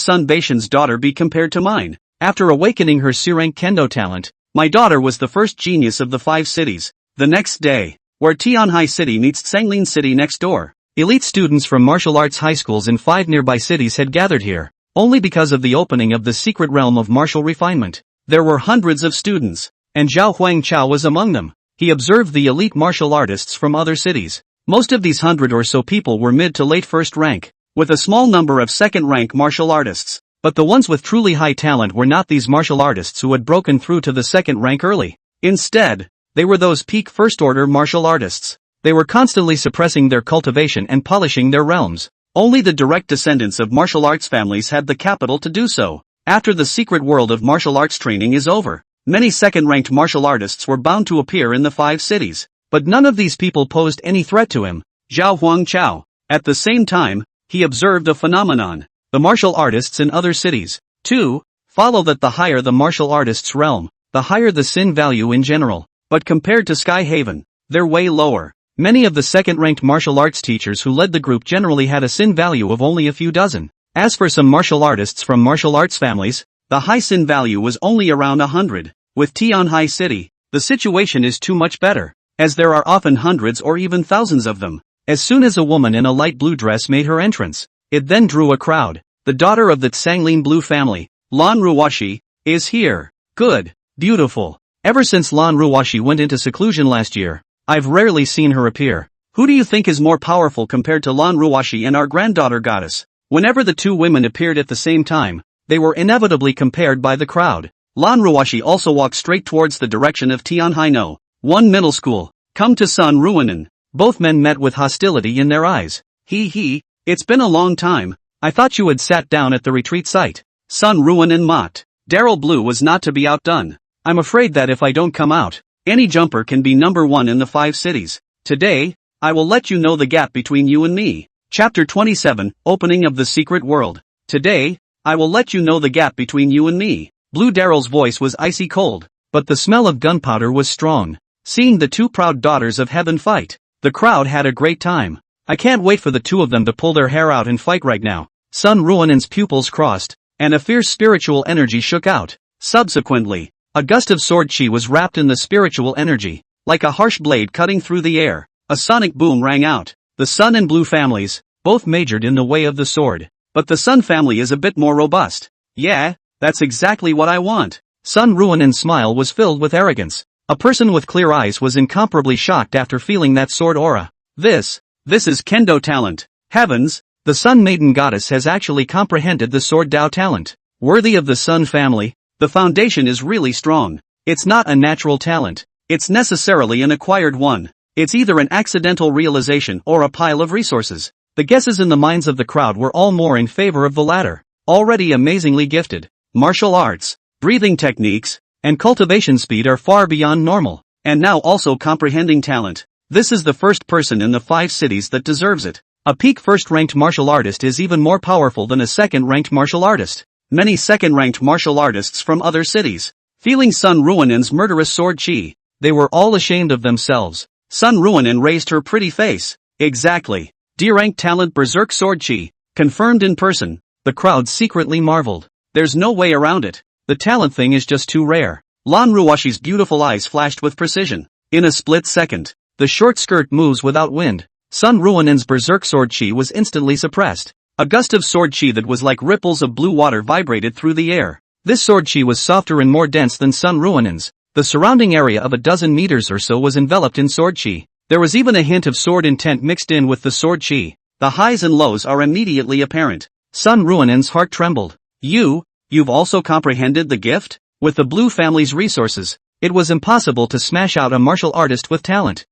son Baishan's daughter be compared to mine? After awakening her C-rank kendo talent, my daughter was the first genius of the 5 cities. The next day, where Tianhai City meets Sanglin City next door, elite students from martial arts high schools in 5 nearby cities had gathered here, only because of the opening of the secret realm of martial refinement. There were hundreds of students, and Zhao Huangchao was among them. He observed the elite martial artists from other cities. Most of these 100 or so people were mid to late first rank, with a small number of second-rank martial artists. But the ones with truly high talent were not these martial artists who had broken through to the second rank early. Instead, they were those peak first-order martial artists. They were constantly suppressing their cultivation and polishing their realms. Only the direct descendants of martial arts families had the capital to do so. After the secret world of martial arts training is over, many second-ranked martial artists were bound to appear in the 5 cities. But none of these people posed any threat to him. Zhao Huangchao. At the same time, he observed a phenomenon. The martial artists in other cities, too, follow that the higher the martial artist's realm, the higher the sin value in general. But compared to Sky Haven, they're way lower. Many of the second-ranked martial arts teachers who led the group generally had a sin value of only a few dozen. As for some martial artists from martial arts families, the high sin value was only around 100. With Tianhai City, the situation is too much better, as there are often hundreds or even thousands of them. As soon as a woman in a light blue dress made her entrance, it then drew a crowd. The daughter of the Sanglin Blue family, Lan Ruwashi, is here. Good. Beautiful. Ever since Lan Ruwashi went into seclusion last year, I've rarely seen her appear. Who do you think is more powerful compared to Lan Ruwashi and our granddaughter goddess? Whenever the two women appeared at the same time, they were inevitably compared by the crowd. Lan Ruwashi also walked straight towards the direction of Tianhai No. 1 Middle School. Come to Sun Ruanen. Both men met with hostility in their eyes. He, it's been a long time. I thought you had sat down at the retreat site. Sun Ruanen mocked. Daryl Blue was not to be outdone. I'm afraid that if I don't come out, any jumper can be number 1 in the 5 cities. Today, I will let you know the gap between you and me. Chapter 27, Opening of the Secret World. Today, I will let you know the gap between you and me. Blue Daryl's voice was icy cold, but the smell of gunpowder was strong. Seeing the two proud daughters of heaven fight, the crowd had a great time. I can't wait for the two of them to pull their hair out and fight right now. Sun Ruonin's pupils crossed, and a fierce spiritual energy shook out. Subsequently, a gust of sword chi was wrapped in the spiritual energy, like a harsh blade cutting through the air. A sonic boom rang out. The Sun and Blue families, both majored in the way of the sword. But the Sun family is a bit more robust. Yeah, that's exactly what I want. Sun Ruonin's smile was filled with arrogance. A person with clear eyes was incomparably shocked after feeling that sword aura. This is Kendo talent. Heavens, the Sun Maiden Goddess has actually comprehended the sword Dao talent. Worthy of the Sun family, the foundation is really strong. It's not a natural talent. It's necessarily an acquired one. It's either an accidental realization or a pile of resources. The guesses in the minds of the crowd were all more in favor of the latter. Already amazingly gifted, martial arts, breathing techniques, and cultivation speed are far beyond normal. And now also comprehending talent. This is the first person in the 5 cities that deserves it. A peak first-ranked martial artist is even more powerful than a second-ranked martial artist. Many second-ranked martial artists from other cities, feeling Sun Ruonin's murderous sword chi, they were all ashamed of themselves. Sun Ruonin raised her pretty face. Exactly. D-rank talent berserk sword chi, confirmed in person. The crowd secretly marveled. There's no way around it. The talent thing is just too rare. Lan Ruoshi's beautiful eyes flashed with precision. In a split second, the short skirt moves without wind. Sun Ruonin's berserk sword chi was instantly suppressed. A gust of sword chi that was like ripples of blue water vibrated through the air. This sword chi was softer and more dense than Sun Ruonin's. The surrounding area of a dozen meters or so was enveloped in sword chi. There was even a hint of sword intent mixed in with the sword chi. The highs and lows are immediately apparent. Sun Ruonin's heart trembled. You've also comprehended the gift? With the Blue family's resources, it was impossible to smash out a martial artist with talent.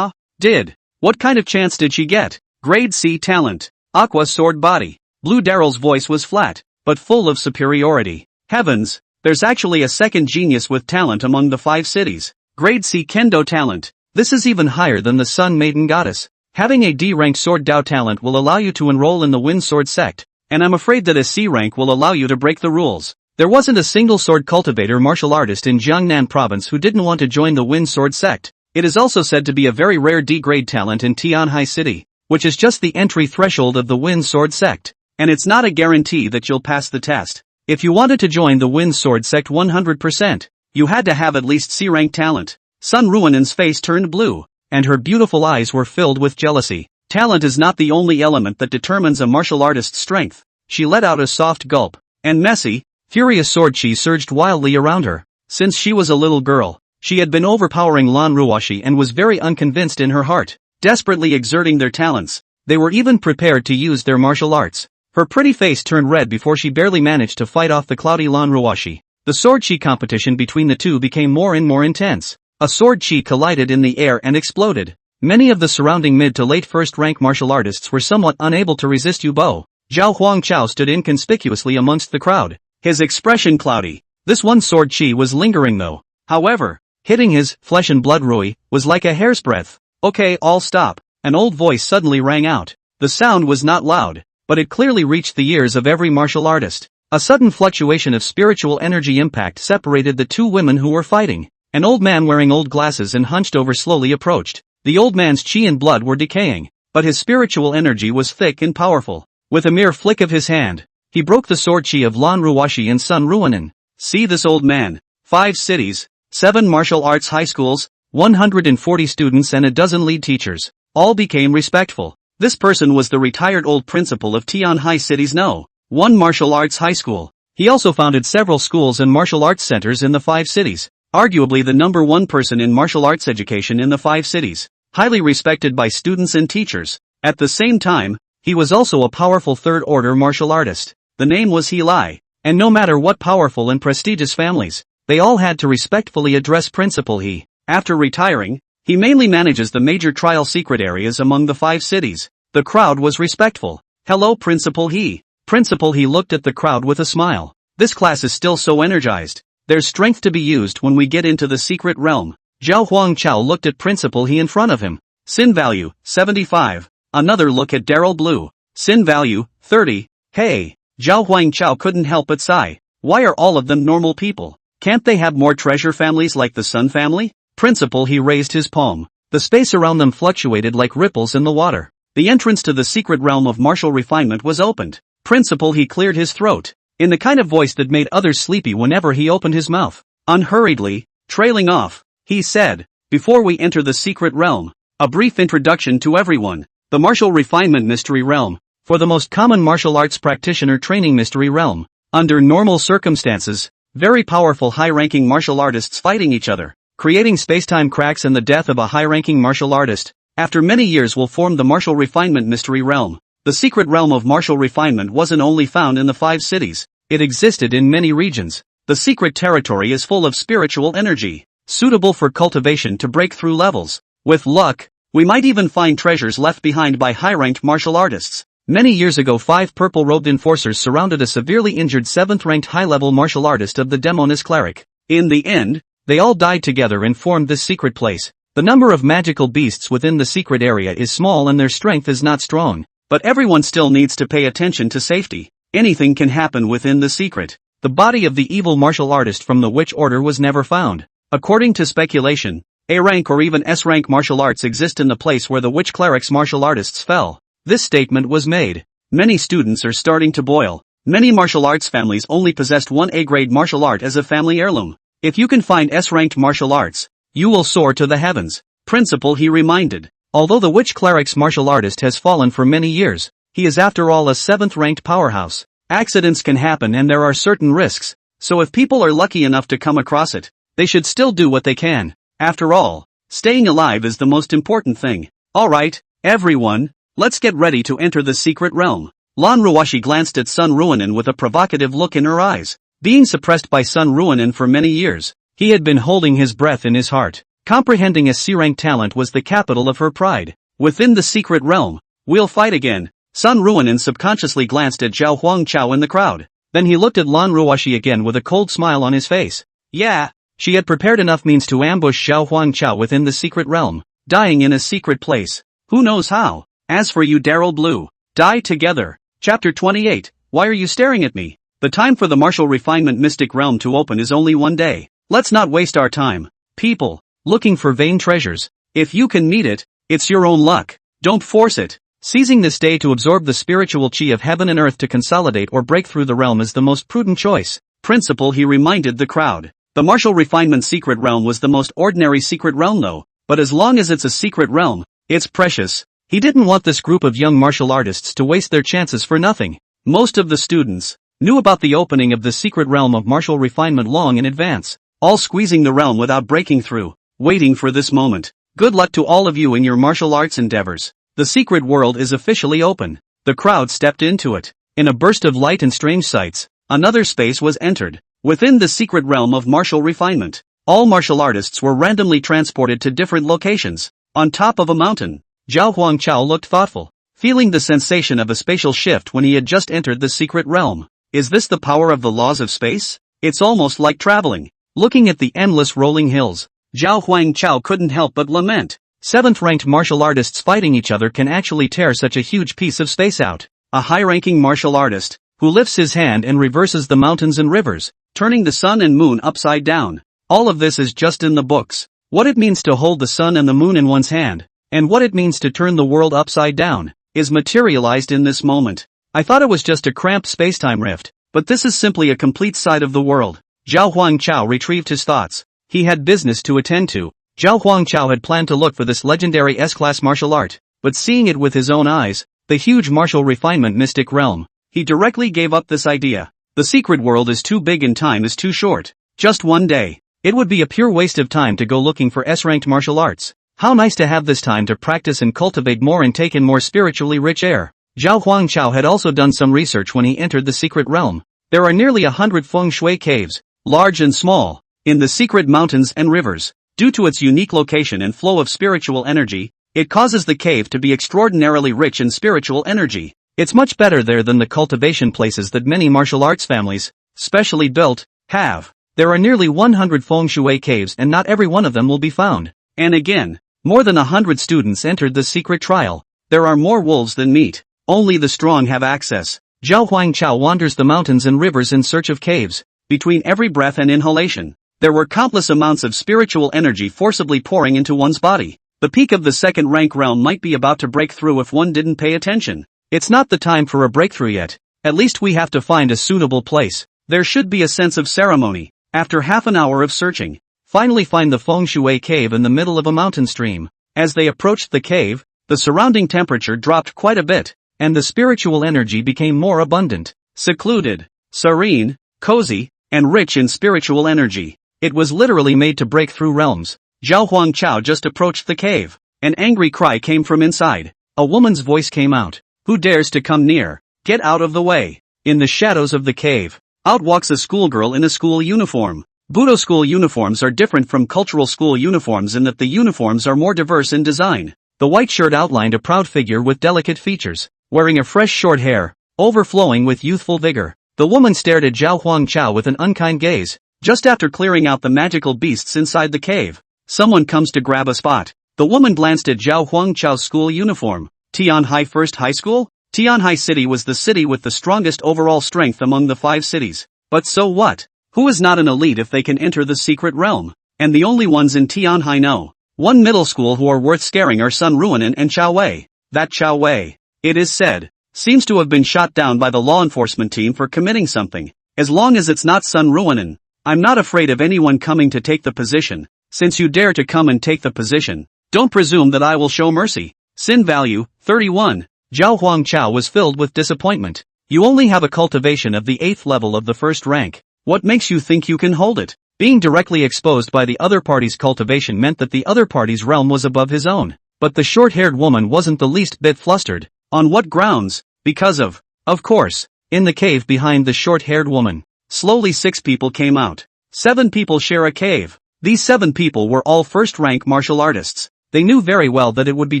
Did. What kind of chance did she get? Grade C talent. Aqua sword body. Blue Daryl's voice was flat, but full of superiority. Heavens, there's actually a second genius with talent among the 5 cities. Grade C Kendo talent. This is even higher than the Sun Maiden Goddess. Having a D-rank sword Dao talent will allow you to enroll in the Wind Sword sect, and I'm afraid that a C rank will allow you to break the rules. There wasn't a single sword cultivator martial artist in Jiangnan province who didn't want to join the Wind Sword sect. It is also said to be a very rare D-grade talent in Tianhai City, which is just the entry threshold of the Wind Sword sect, and it's not a guarantee that you'll pass the test. If you wanted to join the Wind Sword sect 100%, you had to have at least C-rank talent. Sun Ruonin's face turned blue, and her beautiful eyes were filled with jealousy. Talent is not the only element that determines a martial artist's strength. She let out a soft gulp, and messy, furious sword chi surged wildly around her. Since she was a little girl, she had been overpowering Lan Ruoshi and was very unconvinced in her heart. Desperately exerting their talents, they were even prepared to use their martial arts. Her pretty face turned red before she barely managed to fight off the cloudy Lan Ruoshi. The sword chi competition between the two became more and more intense. A sword chi collided in the air and exploded. Many of the surrounding mid to late first-rank martial artists were somewhat unable to resist Yu-Bo. Zhao Huangchao stood inconspicuously amongst the crowd, his expression cloudy. This one sword chi was lingering though. However, hitting his flesh and blood Rui was like a hair's breadth. Okay, all stop. An old voice suddenly rang out. The sound was not loud, but it clearly reached the ears of every martial artist. A sudden fluctuation of spiritual energy impact separated the two women who were fighting. An old man wearing old glasses and hunched over slowly approached. The old man's chi and blood were decaying, but his spiritual energy was thick and powerful. With a mere flick of his hand, he broke the sword chi of Lan Ruoshi and Sun Ruonin. See this old man. 5 cities, 7 martial arts high schools, 140 students and a dozen lead teachers. All became respectful. This person was the retired old principal of Tianhai City's No. 1 martial arts high school. He also founded several schools and martial arts centers in the 5 cities. Arguably the number 1 person in martial arts education in the 5 cities. Highly respected by students and teachers. At the same time, he was also a powerful third-order martial artist. The name was He Lai, and no matter what powerful and prestigious families, they all had to respectfully address Principal He. After retiring, he mainly manages the major trial secret areas among the 5 cities. The crowd was respectful. Hello Principal He. Principal He looked at the crowd with a smile. This class is still so energized. There's strength to be used when we get into the secret realm. Zhao Huangchao looked at Principal He in front of him. Sin value, 75. Another look at Daryl Blue. Sin value, 30. Hey. Zhao Huangchao couldn't help but sigh. Why are all of them normal people? Can't they have more treasure families like the Sun family? Principal, he raised his palm. The space around them fluctuated like ripples in the water. The entrance to the secret realm of martial refinement was opened. Principal, he cleared his throat, in the kind of voice that made others sleepy whenever he opened his mouth. Unhurriedly, trailing off, he said, before we enter the secret realm, a brief introduction to everyone. The martial refinement mystery realm. For the most common martial arts practitioner training mystery realm. Under normal circumstances, very powerful high-ranking martial artists fighting each other, creating space-time cracks, and the death of a high-ranking martial artist, after many years, will form the martial refinement mystery realm. The secret realm of martial refinement wasn't only found in the 5 cities, it existed in many regions. The secret territory is full of spiritual energy, suitable for cultivation to break through levels. With luck, we might even find treasures left behind by high-ranked martial artists. Many years ago, 5 purple-robed enforcers surrounded a severely injured 7th-ranked high-level martial artist of the Demoness Cleric. In the end, they all died together and formed this secret place. The number of magical beasts within the secret area is small and their strength is not strong. But everyone still needs to pay attention to safety. Anything can happen within the secret. The body of the evil martial artist from the Witch Order was never found. According to speculation, A-rank or even S-rank martial arts exist in the place where the Witch Cleric's martial artists fell. This statement was made. Many students are starting to boil. Many martial arts families only possessed one A-grade martial art as a family heirloom. If you can find S-ranked martial arts, you will soar to the heavens. Principal, he reminded. Although the Witch Cleric's martial artist has fallen for many years, he is after all a 7th-ranked powerhouse. Accidents can happen and there are certain risks, so if people are lucky enough to come across it, they should still do what they can. After all, staying alive is the most important thing. Alright, everyone, let's get ready to enter the secret realm. Lan Ruashi glanced at Sun Ruonin with a provocative look in her eyes. Being suppressed by Sun Ruonin for many years, he had been holding his breath in his heart. Comprehending a C-rank talent was the capital of her pride. Within the secret realm, we'll fight again. Sun Ruonin subconsciously glanced at Zhao Huangchao in the crowd. Then he looked at Lan Ruashi again with a cold smile on his face. Yeah, she had prepared enough means to ambush Zhao Huangchao within the secret realm, dying in a secret place. Who knows how? As for you, Daryl Blue, die together. Chapter 28, Why are you staring at me? The time for the martial refinement mystic realm to open is only one day. Let's not waste our time. People, looking for vain treasures. If you can meet it, it's your own luck. Don't force it. Seizing this day to absorb the spiritual chi of heaven and earth to consolidate or break through the realm is the most prudent choice. Principal, he reminded the crowd. The martial refinement secret realm was the most ordinary secret realm though, but as long as it's a secret realm, it's precious. He didn't want this group of young martial artists to waste their chances for nothing. Most of the students knew about the opening of the secret realm of martial refinement long in advance, all squeezing the realm without breaking through, waiting for this moment. Good luck to all of you in your martial arts endeavors. The secret world is officially open. The crowd stepped into it. In a burst of light and strange sights, another space was entered. Within the secret realm of martial refinement, all martial artists were randomly transported to different locations. On top of a mountain, Zhao Huangchao looked thoughtful, feeling the sensation of a spatial shift when he had just entered the secret realm. Is this the power of the laws of space? It's almost like traveling. Looking at the endless rolling hills, Zhao Huangchao couldn't help but lament. 7th-ranked martial artists fighting each other can actually tear such a huge piece of space out. A high-ranking martial artist, who lifts his hand and reverses the mountains and rivers, turning the sun and moon upside down. All of this is just in the books. What it means to hold the sun and the moon in one's hand, and what it means to turn the world upside down, is materialized in this moment. I thought it was just a cramped space-time rift, but this is simply a complete side of the world. Zhao Huangchao retrieved his thoughts. He had business to attend to. Zhao Huangchao had planned to look for this legendary S-class martial art, but seeing it with his own eyes, the huge martial refinement mystic realm, he directly gave up this idea. The secret world is too big and time is too short. Just one day. It would be a pure waste of time to go looking for S-ranked martial arts. How nice to have this time to practice and cultivate more and take in more spiritually rich air. Zhao Huangchao had also done some research when he entered the secret realm. There are nearly 100 feng shui caves, large and small, in the secret mountains and rivers. Due to its unique location and flow of spiritual energy, it causes the cave to be extraordinarily rich in spiritual energy. It's much better there than the cultivation places that many martial arts families, specially built, have. There are nearly 100 feng shui caves and not every one of them will be found. And again, more than 100 students entered the secret trial. There are more wolves than meat. Only the strong have access. Zhao Huangchao wanders the mountains and rivers in search of caves. Between every breath and inhalation, there were countless amounts of spiritual energy forcibly pouring into one's body. The peak of the second rank realm might be about to break through if one didn't pay attention. It's not the time for a breakthrough yet. At least we have to find a suitable place. There should be a sense of ceremony. After half an hour of searching, finally find the Feng Shui cave in the middle of a mountain stream. As they approached the cave, the surrounding temperature dropped quite a bit, and the spiritual energy became more abundant, secluded, serene, cozy, and rich in spiritual energy. It was literally made to break through realms. Zhao Huangchao just approached the cave. An angry cry came from inside. A woman's voice came out. Who dares to come near? Get out of the way. In the shadows of the cave, out walks a schoolgirl in a school uniform. Budo school uniforms are different from cultural school uniforms in that the uniforms are more diverse in design. The white shirt outlined a proud figure with delicate features, wearing a fresh short hair, overflowing with youthful vigor. The woman stared at Zhao Huangchao with an unkind gaze. Just after clearing out the magical beasts inside the cave, someone comes to grab a spot. The woman glanced at Zhao Huangchao's school uniform. Tianhai First High School? Tianhai City was the city with the strongest overall strength among the 5 cities. But so what? Who is not an elite if they can enter the secret realm? And the only ones in Tianhai know. One middle school who are worth scaring are Sun Ruonan and Chao Wei. That Chao Wei, it is said, seems to have been shot down by the law enforcement team for committing something. As long as it's not Sun Ruonan, I'm not afraid of anyone coming to take the position. Since you dare to come and take the position, don't presume that I will show mercy. Sin value, 31. Zhao Huangchao was filled with disappointment. You only have a cultivation of the 8th level of the first rank. What makes you think you can hold it? Being directly exposed by the other party's cultivation meant that the other party's realm was above his own. But the short-haired woman wasn't the least bit flustered. On what grounds? Because of course, in the cave behind the short-haired woman. Slowly 6 people came out. 7 people share a cave. These 7 people were all first-rank martial artists. They knew very well that it would be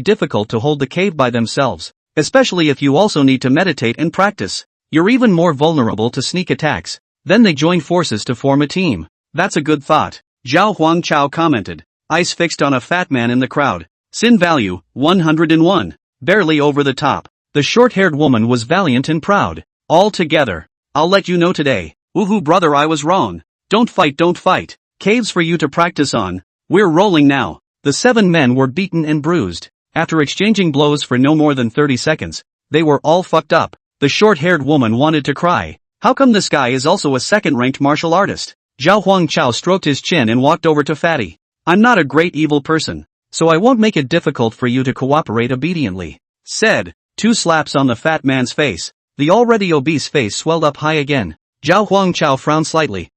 difficult to hold the cave by themselves, especially if you also need to meditate and practice. You're even more vulnerable to sneak attacks. Then they joined forces to form a team. That's a good thought, Zhao Huangchao commented, eyes fixed on a fat man in the crowd. Sin value, 101. Barely over the top. The short-haired woman was valiant and proud. All together. I'll let you know today. Woohoo brother, I was wrong. Don't fight, don't fight. Caves for you to practice on. We're rolling now. The 7 men were beaten and bruised. After exchanging blows for no more than 30 seconds, they were all fucked up. The short-haired woman wanted to cry. How come this guy is also a second-ranked martial artist? Zhao Huangchao stroked his chin and walked over to Fatty. I'm not a great evil person, so I won't make it difficult for you to cooperate obediently, said. 2 slaps on the fat man's face. The already obese face swelled up high again. Zhao Huangchao frowned slightly.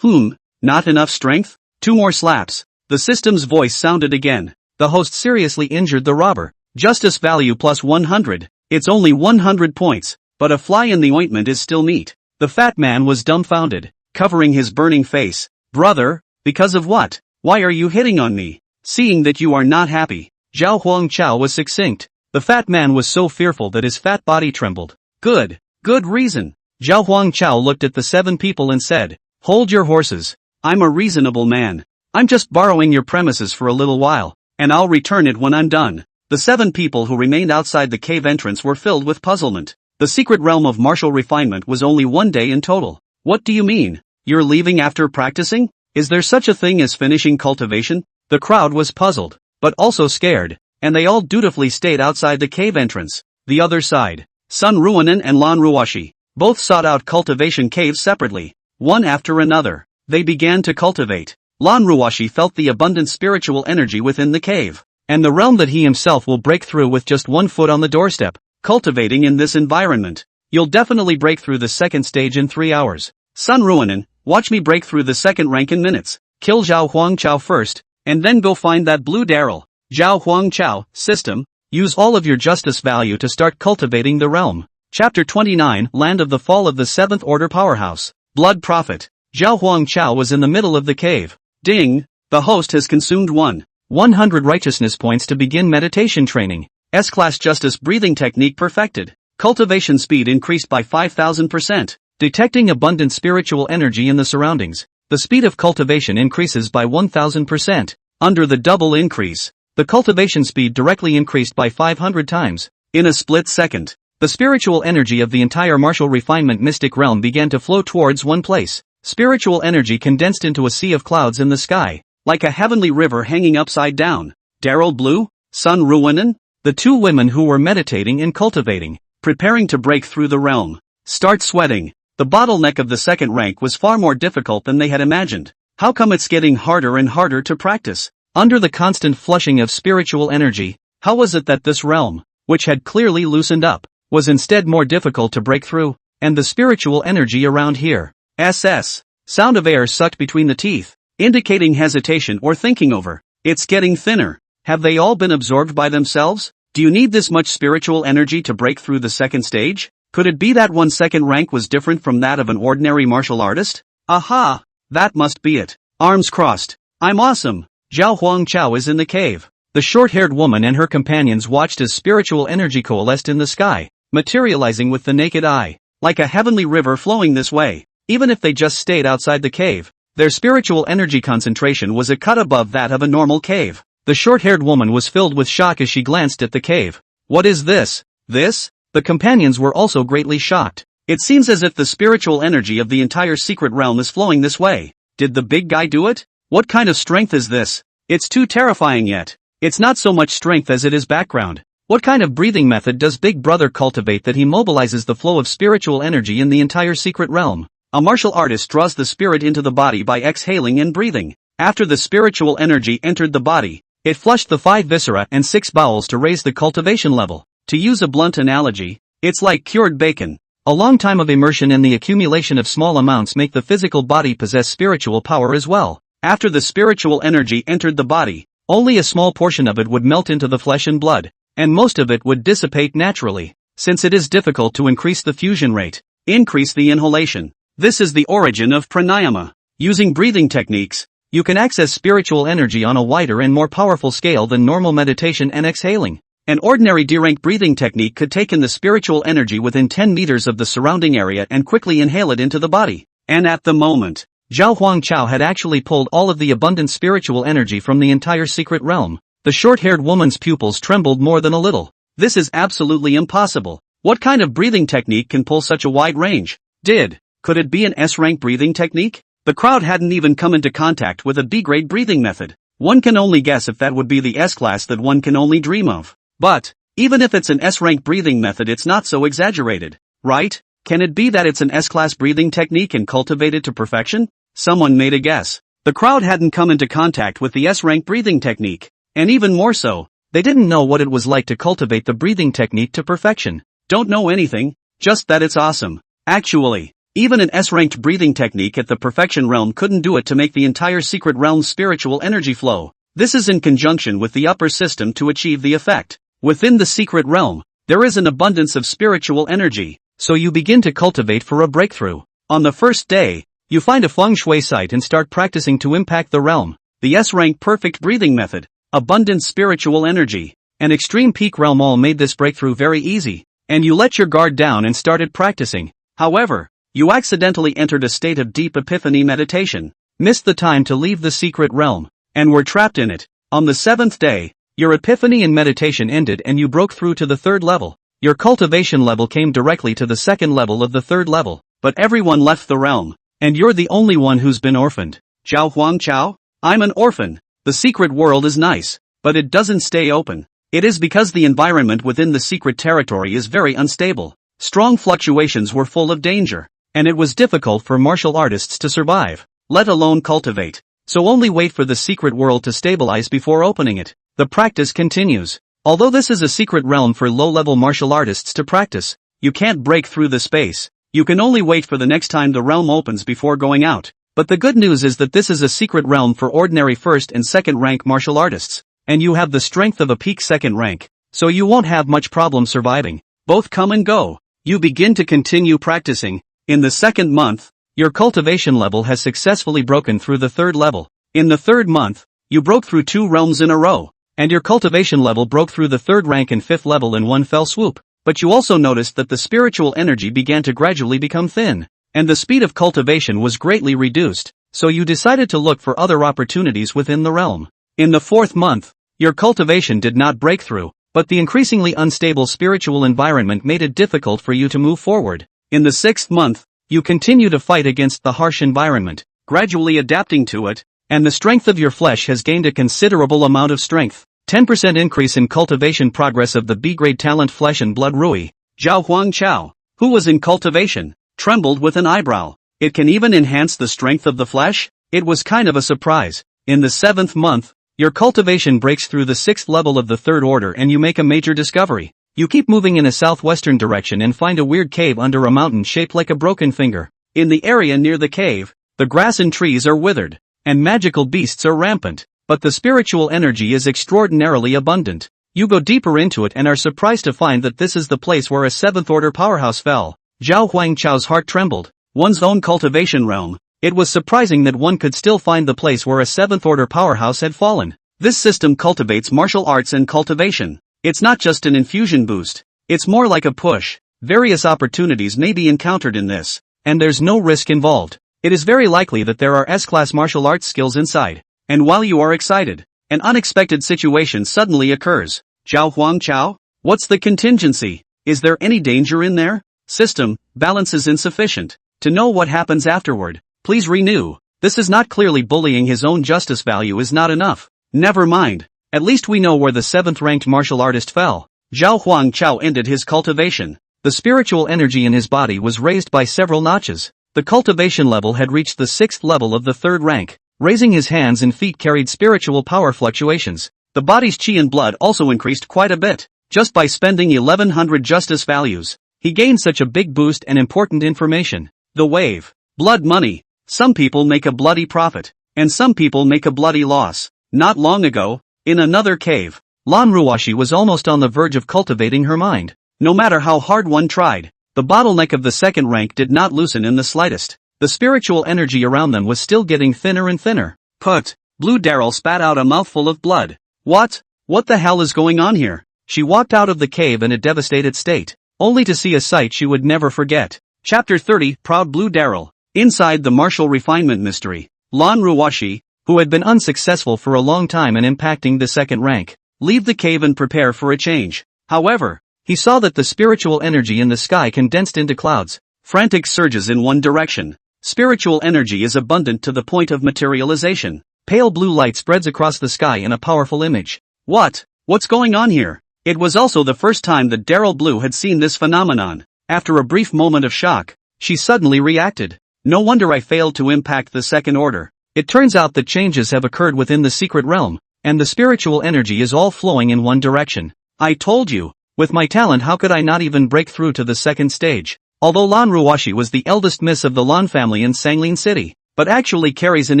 Not enough strength? 2 more slaps. The system's voice sounded again. The host seriously injured the robber. Justice value plus 100. It's only 100 points, but a fly in the ointment is still meat. The fat man was dumbfounded, covering his burning face. Brother, because of what? Why are you hitting on me? Seeing that you are not happy, Zhao Huangchao was succinct. The fat man was so fearful that his fat body trembled. Good reason. Zhao Huangchao looked at the 7 people and said, hold your horses. I'm a reasonable man. I'm just borrowing your premises for a little while, and I'll return it when I'm done. The 7 people who remained outside the cave entrance were filled with puzzlement. The secret realm of martial refinement was only 1 day in total. What do you mean? You're leaving after practicing? Is there such a thing as finishing cultivation? The crowd was puzzled, but also scared, and they all dutifully stayed outside the cave entrance. The other side, Sun Ruonan and Lan Ruoshi, both sought out cultivation caves separately. One after another, they began to cultivate. Lan Ruoshi felt the abundant spiritual energy within the cave, and the realm that he himself will break through with just 1 foot on the doorstep. Cultivating in this environment, you'll definitely break through the second stage in 3 hours. Sun Ruonan, watch me break through the second rank in minutes. Kill Zhao Huangchao first, and then go find that blue Daryl. Zhao Huangchao, system, use all of your justice value to start cultivating the realm. Chapter 29, Land of the Fall of the 7th Order Powerhouse. Blood Prophet. Zhao Huangchao was in the middle of the cave. Ding! The host has consumed 100 righteousness points to begin meditation training. S-class justice breathing technique perfected. Cultivation speed increased by 5,000%. Detecting abundant spiritual energy in the surroundings. The speed of cultivation increases by 1,000%. Under the double increase, the cultivation speed directly increased by 500 times. In a split second, the spiritual energy of the entire martial refinement mystic realm began to flow towards one place. Spiritual energy condensed into a sea of clouds in the sky, like a heavenly river hanging upside down. Daryl Blue, Sun Ruinen, the two women who were meditating and cultivating, preparing to break through the realm, start sweating. The bottleneck of the second rank was far more difficult than they had imagined. How come it's getting harder and harder to practice? Under the constant flushing of spiritual energy, how was it that this realm, which had clearly loosened up, was instead more difficult to break through? And the spiritual energy around here, sound of air sucked between the teeth, indicating hesitation or thinking over. It's getting thinner. Have they all been absorbed by themselves? Do you need this much spiritual energy to break through the second stage? Could it be that one second rank was different from that of an ordinary martial artist? Aha! That must be it. Arms crossed. I'm awesome. Zhao Huangchao is in the cave. The short-haired woman and her companions watched as spiritual energy coalesced in the sky, materializing with the naked eye, like a heavenly river flowing this way. Even if they just stayed outside the cave, their spiritual energy concentration was a cut above that of a normal cave. The short-haired woman was filled with shock as she glanced at the cave. What is this? This? The companions were also greatly shocked. It seems as if the spiritual energy of the entire secret realm is flowing this way. Did the big guy do it? What kind of strength is this? It's too terrifying yet. It's not so much strength as it is background. What kind of breathing method does Big Brother cultivate that he mobilizes the flow of spiritual energy in the entire secret realm? A martial artist draws the spirit into the body by exhaling and breathing. After the spiritual energy entered the body, it flushed the 5 viscera and 6 bowels to raise the cultivation level. To use a blunt analogy, it's like cured bacon. A long time of immersion and the accumulation of small amounts make the physical body possess spiritual power as well. After the spiritual energy entered the body, only a small portion of it would melt into the flesh and blood, and most of it would dissipate naturally. Since it is difficult to increase the fusion rate, increase the inhalation. This is the origin of pranayama. Using breathing techniques, you can access spiritual energy on a wider and more powerful scale than normal meditation and exhaling. An ordinary D-rank breathing technique could take in the spiritual energy within 10 meters of the surrounding area and quickly inhale it into the body. And at the moment, Zhao Huangchao had actually pulled all of the abundant spiritual energy from the entire secret realm. The short-haired woman's pupils trembled more than a little. This is absolutely impossible. What kind of breathing technique can pull such a wide range? Could it be an S-rank breathing technique? The crowd hadn't even come into contact with a B-grade breathing method. One can only guess if that would be the S-class that one can only dream of. But, even if it's an S-rank breathing method, it's not so exaggerated, right? Can it be that it's an S-class breathing technique and cultivated to perfection? Someone made a guess. The crowd hadn't come into contact with the S-rank breathing technique. And even more so, they didn't know what it was like to cultivate the breathing technique to perfection. Don't know anything, just that it's awesome. Actually, even an S-ranked breathing technique at the perfection realm couldn't do it to make the entire secret realm's spiritual energy flow. This is in conjunction with the upper system to achieve the effect. Within the secret realm, there is an abundance of spiritual energy, so you begin to cultivate for a breakthrough. On the first day, you find a feng shui site and start practicing to impact the realm. The S-rank perfect breathing method, abundant spiritual energy, and extreme peak realm all made this breakthrough very easy, and you let your guard down and started practicing. However, you accidentally entered a state of deep epiphany meditation, missed the time to leave the secret realm, and were trapped in it. On the 7th day, your epiphany and meditation ended and you broke through to the 3rd level. Your cultivation level came directly to the 2nd level of the 3rd level, but everyone left the realm, and you're the only one who's been orphaned. Zhao Huangchao? I'm an orphan. The secret world is nice, but it doesn't stay open. It is because the environment within the secret territory is very unstable. Strong fluctuations were full of danger, and it was difficult for martial artists to survive, let alone cultivate. So only wait for the secret world to stabilize before opening it. The practice continues. Although this is a secret realm for low-level martial artists to practice, you can't break through the space. You can only wait for the next time the realm opens before going out. But the good news is that this is a secret realm for ordinary 1st and 2nd rank martial artists, and you have the strength of a peak 2nd rank, so you won't have much problem surviving. Both come and go. You begin to continue practicing. In the 2nd month, your cultivation level has successfully broken through the 3rd level. In the 3rd month, you broke through 2 realms in a row, and your cultivation level broke through the 3rd rank and 5th level in one fell swoop. But you also noticed that the spiritual energy began to gradually become thin, and the speed of cultivation was greatly reduced, so you decided to look for other opportunities within the realm. In the 4th month, your cultivation did not break through, but the increasingly unstable spiritual environment made it difficult for you to move forward. In the 6th month, you continue to fight against the harsh environment, gradually adapting to it, and the strength of your flesh has gained a considerable amount of strength. 10% increase in cultivation progress of the B-grade talent Flesh and Blood Rui. Zhao Huangchao, who was in cultivation, trembled with an eyebrow. It can even enhance the strength of the flesh? It was kind of a surprise. In the 7th month, your cultivation breaks through the 6th level of the 3rd order and you make a major discovery. You keep moving in a southwestern direction and find a weird cave under a mountain shaped like a broken finger. In the area near the cave, the grass and trees are withered, and magical beasts are rampant, but the spiritual energy is extraordinarily abundant. You go deeper into it and are surprised to find that this is the place where a 7th order powerhouse fell. Zhao Huangchao's heart trembled. One's own cultivation realm. It was surprising that one could still find the place where a 7th order powerhouse had fallen. This system cultivates martial arts and cultivation. It's not just an infusion boost. It's more like a push. Various opportunities may be encountered in this, and there's no risk involved. It is very likely that there are S-class martial arts skills inside. And while you are excited, an unexpected situation suddenly occurs. Zhao Huangchao? What's the contingency? Is there any danger in there? System, balance is insufficient. To know what happens afterward, please renew. This is not clearly bullying. His own justice value is not enough. Never mind. At least we know where the 7th ranked martial artist fell. Zhao Huangchao ended his cultivation. The spiritual energy in his body was raised by several notches. The cultivation level had reached the 6th level of the 3rd rank. Raising his hands and feet carried spiritual power fluctuations. The body's chi and blood also increased quite a bit. Just by spending 1100 justice values, he gained such a big boost and important information. The wave. Blood money. Some people make a bloody profit, and some people make a bloody loss. Not long ago, in another cave, Lan Ruoshi was almost on the verge of cultivating her mind. No matter how hard one tried, the bottleneck of the 2nd rank did not loosen in the slightest. The spiritual energy around them was still getting thinner and thinner. Put. Blue Daryl spat out a mouthful of blood. What? What the hell is going on here? She walked out of the cave in a devastated state, only to see a sight she would never forget. Chapter 30, Proud Blue Daryl. Inside the martial refinement mystery, Lan Ruoshi, who had been unsuccessful for a long time in impacting the 2nd rank, leave the cave and prepare for a change. However, he saw that the spiritual energy in the sky condensed into clouds. Frantic surges in one direction. Spiritual energy is abundant to the point of materialization. Pale blue light spreads across the sky in a powerful image. What's going on here? It was also the first time that Daryl Blue had seen this phenomenon. After a brief moment of shock, she suddenly reacted. No wonder I failed to impact the 2nd order. It turns out that changes have occurred within the secret realm, and the spiritual energy is all flowing in one direction. I told you. With my talent, how could I not even break through to the 2nd stage? Although Lan Ruoshi was the eldest miss of the Lan family in Sanglin City, but actually carries an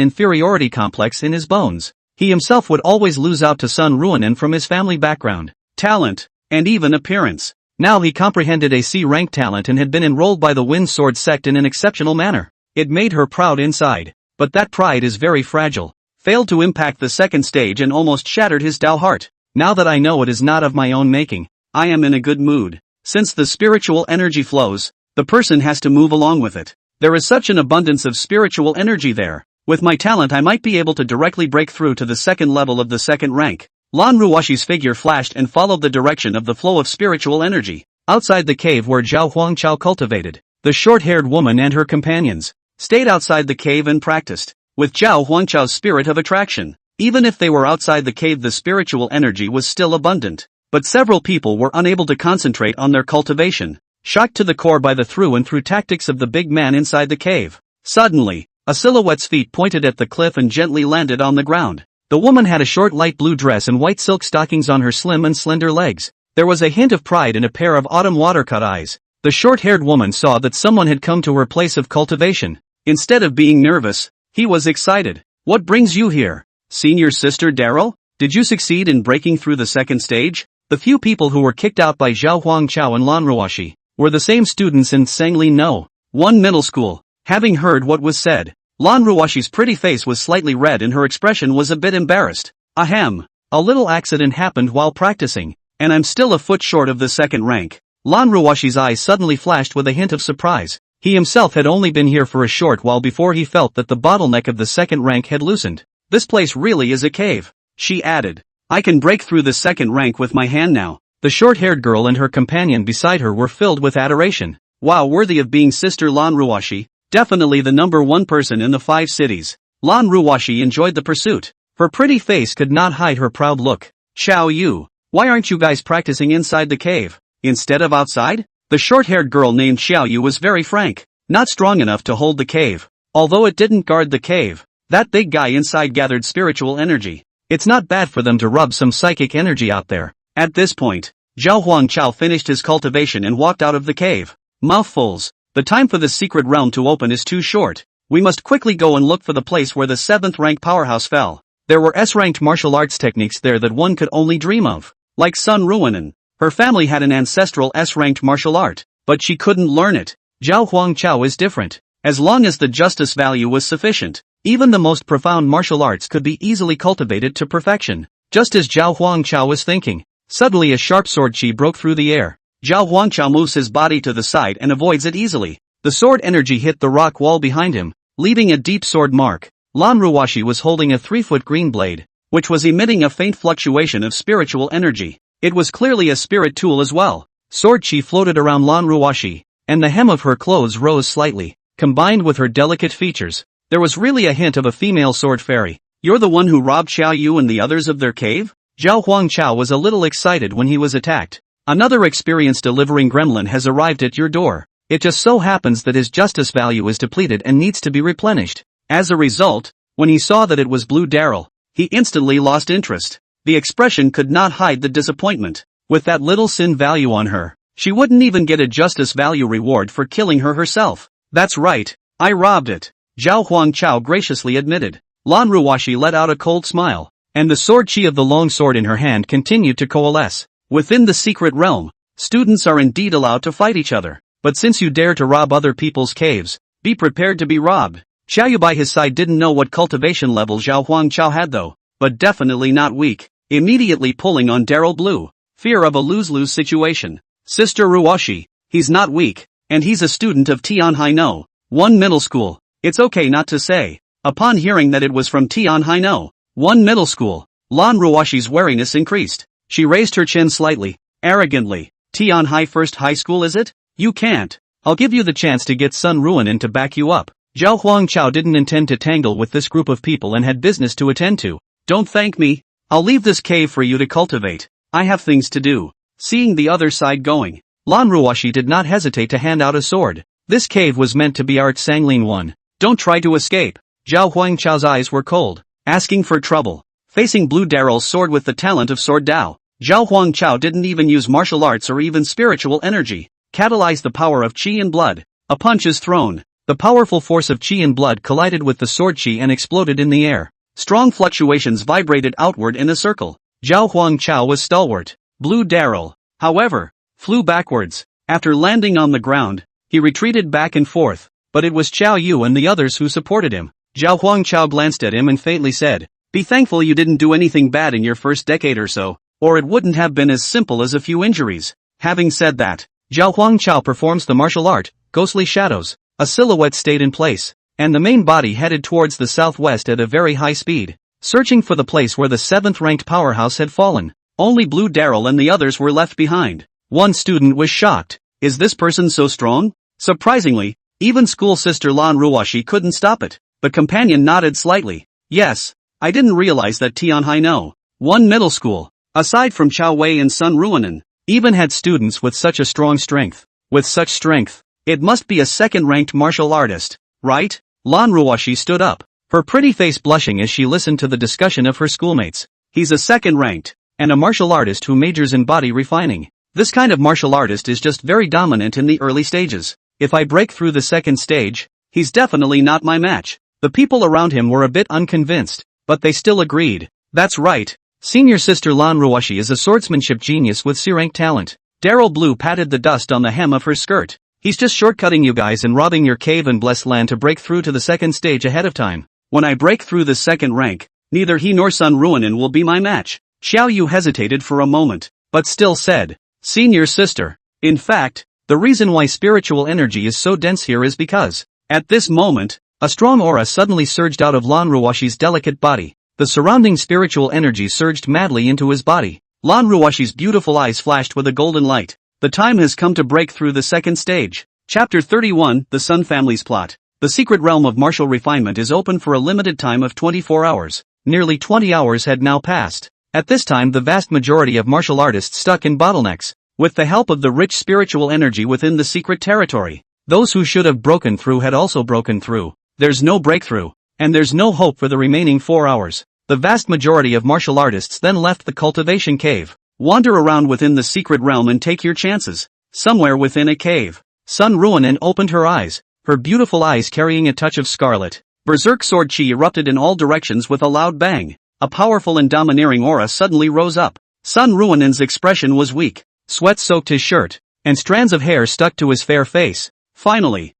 inferiority complex in his bones. He himself would always lose out to Sun Ruonan from his family background, talent, and even appearance. Now he comprehended a C-rank talent and had been enrolled by the Wind Sword sect in an exceptional manner. It made her proud inside, but that pride is very fragile. Failed to impact the 2nd stage and almost shattered his Dao heart. Now that I know it is not of my own making, I am in a good mood. Since the spiritual energy flows, the person has to move along with it. There is such an abundance of spiritual energy there. With my talent I might be able to directly break through to the 2nd level of the 2nd rank. Lan Ruoshi's figure flashed and followed the direction of the flow of spiritual energy. Outside the cave where Zhao Huangchao cultivated, the short-haired woman and her companions stayed outside the cave and practiced. With Zhao Huangchao's spirit of attraction, even if they were outside the cave the spiritual energy was still abundant. But several people were unable to concentrate on their cultivation, shocked to the core by the through-and-through tactics of the big man inside the cave. Suddenly, a silhouette's feet pointed at the cliff and gently landed on the ground. The woman had a short light blue dress and white silk stockings on her slim and slender legs. There was a hint of pride in a pair of autumn watercut eyes. The short-haired woman saw that someone had come to her place of cultivation. Instead of being nervous, he was excited. What brings you here? Senior sister Daryl? Did you succeed in breaking through the 2nd stage? The few people who were kicked out by Zhao Huangchao and Lan Ruoshi were the same students in Sanglin No. 1 middle school. Having heard what was said, Lan Ruoshi's pretty face was slightly red and her expression was a bit embarrassed. Ahem. A little accident happened while practicing, and I'm still a foot short of the 2nd rank. Lan Ruoshi's eyes suddenly flashed with a hint of surprise. He himself had only been here for a short while before he felt that the bottleneck of the 2nd rank had loosened. This place really is a cave, she added. I can break through the 2nd rank with my hand now. The short-haired girl and her companion beside her were filled with adoration. Wow, worthy of being Sister Lan Ruwashi, definitely the #1 person in the 5 cities. Lan Ruwashi enjoyed the pursuit. Her pretty face could not hide her proud look. Xiao Yu, why aren't you guys practicing inside the cave, instead of outside? The short-haired girl named Xiao Yu was very frank, not strong enough to hold the cave. Although it didn't guard the cave, that big guy inside gathered spiritual energy. It's not bad for them to rub some psychic energy out there. At this point, Zhao Huangchao finished his cultivation and walked out of the cave. Mouthfuls, the time for the secret realm to open is too short. We must quickly go and look for the place where the 7th rank powerhouse fell. There were S-ranked martial arts techniques there that one could only dream of. Like Sun Ruanan, her family had an ancestral S-ranked martial art, but she couldn't learn it. Zhao Huangchao is different. As long as the justice value was sufficient, even the most profound martial arts could be easily cultivated to perfection. Just as Zhao Huangchao was thinking, suddenly a sharp sword chi broke through the air. Zhao Huangchao moves his body to the side and avoids it easily. The sword energy hit the rock wall behind him, leaving a deep sword mark. Lan Ruwashi was holding a 3-foot green blade, which was emitting a faint fluctuation of spiritual energy. It was clearly a spirit tool as well. Sword chi floated around Lan Ruwashi, and the hem of her clothes rose slightly. Combined with her delicate features, there was really a hint of a female sword fairy. You're the one who robbed Xiao Yu and the others of their cave? Zhao Huangchao was a little excited when he was attacked. Another experienced delivering gremlin has arrived at your door. It just so happens that his justice value is depleted and needs to be replenished. As a result, when he saw that it was Blue Daryl, he instantly lost interest. The expression could not hide the disappointment. With that little sin value on her, she wouldn't even get a justice value reward for killing her herself. That's right, I robbed it, Zhao Huangchao graciously admitted. Lan Ruwashi let out a cold smile, and the sword chi of the long sword in her hand continued to coalesce. Within the secret realm, students are indeed allowed to fight each other, but since you dare to rob other people's caves, be prepared to be robbed. Xiao Yu by his side didn't know what cultivation level Zhao Huangchao had though, but definitely not weak, immediately pulling on Daryl Blue. Fear of a lose-lose situation. Sister Ruwashi, he's not weak, and he's a student of Tianhai No. 1 Middle School. It's okay not to say. Upon hearing that it was from Tianhai No. 1 Middle School, Lan Ruwashi's wariness increased. She raised her chin slightly, arrogantly. Tianhai First High School is it? You can't. I'll give you the chance to get Sun Ruanan to back you up. Zhao Huangchao didn't intend to tangle with this group of people and had business to attend to. Don't thank me. I'll leave this cave for you to cultivate. I have things to do. Seeing the other side going, Lan Ruwashi did not hesitate to hand out a sword. This cave was meant to be our Sangling one. Don't try to escape. Zhao Huangchao's eyes were cold, asking for trouble. Facing Blue Daryl's sword with the talent of Sword Dao, Zhao Huangchao didn't even use martial arts or even spiritual energy. Catalyze the power of Qi and blood. A punch is thrown. The powerful force of Qi and blood collided with the sword Qi and exploded in the air. Strong fluctuations vibrated outward in a circle. Zhao Huangchao was stalwart. Blue Daryl, however, flew backwards. After landing on the ground, he retreated back and forth, but it was Xiao Yu and the others who supported him. Zhao Huangchao glanced at him and faintly said, "Be thankful you didn't do anything bad in your first decade or so, or it wouldn't have been as simple as a few injuries." Having said that, Zhao Huangchao performs the martial art, Ghostly Shadows. A silhouette stayed in place, and the main body headed towards the southwest at a very high speed, searching for the place where the 7th-ranked powerhouse had fallen. Only Blue Daryl and the others were left behind. One student was shocked. Is this person so strong? Surprisingly, even school sister Lan Ruwashi couldn't stop it. The companion nodded slightly. Yes, I didn't realize that Tianhai No. 1 Middle School, aside from Chao Wei and Sun Ruanan, even had students with such a strong strength. With such strength, it must be a second-ranked martial artist, right? Lan Ruwashi stood up, her pretty face blushing as she listened to the discussion of her schoolmates. He's a second-ranked, and a martial artist who majors in body refining. This kind of martial artist is just very dominant in the early stages. If I break through the second stage, he's definitely not my match. The people around him were a bit unconvinced, but they still agreed. That's right. Senior sister Lan Ruwashi is a swordsmanship genius with C-rank talent. Daryl Blue patted the dust on the hem of her skirt. He's just shortcutting you guys and robbing your cave and blessed land to break through to the second stage ahead of time. When I break through the second rank, neither he nor Sun Ruanan will be my match. Xiao Yu hesitated for a moment, but still said, "Senior sister, in fact, the reason why spiritual energy is so dense here is because," at this moment, a strong aura suddenly surged out of Lan Ruwashi's delicate body. The surrounding spiritual energy surged madly into his body. Lan Ruashi's beautiful eyes flashed with a golden light. The time has come to break through the second stage. Chapter 31, The Sun Family's Plot. The secret realm of martial refinement is open for a limited time of 24 hours. Nearly 20 hours had now passed. At this time the vast majority of martial artists stuck in bottlenecks. With the help of the rich spiritual energy within the secret territory, those who should have broken through had also broken through. There's no breakthrough, and there's no hope for the remaining 4 hours. The vast majority of martial artists then left the cultivation cave. Wander around within the secret realm and take your chances. Somewhere within a cave, Sun Ruonin opened her eyes, her beautiful eyes carrying a touch of scarlet. Berserk sword chi erupted in all directions with a loud bang. A powerful and domineering aura suddenly rose up. Sun Ruonin's expression was weak. Sweat soaked his shirt, and strands of hair stuck to his fair face. Finally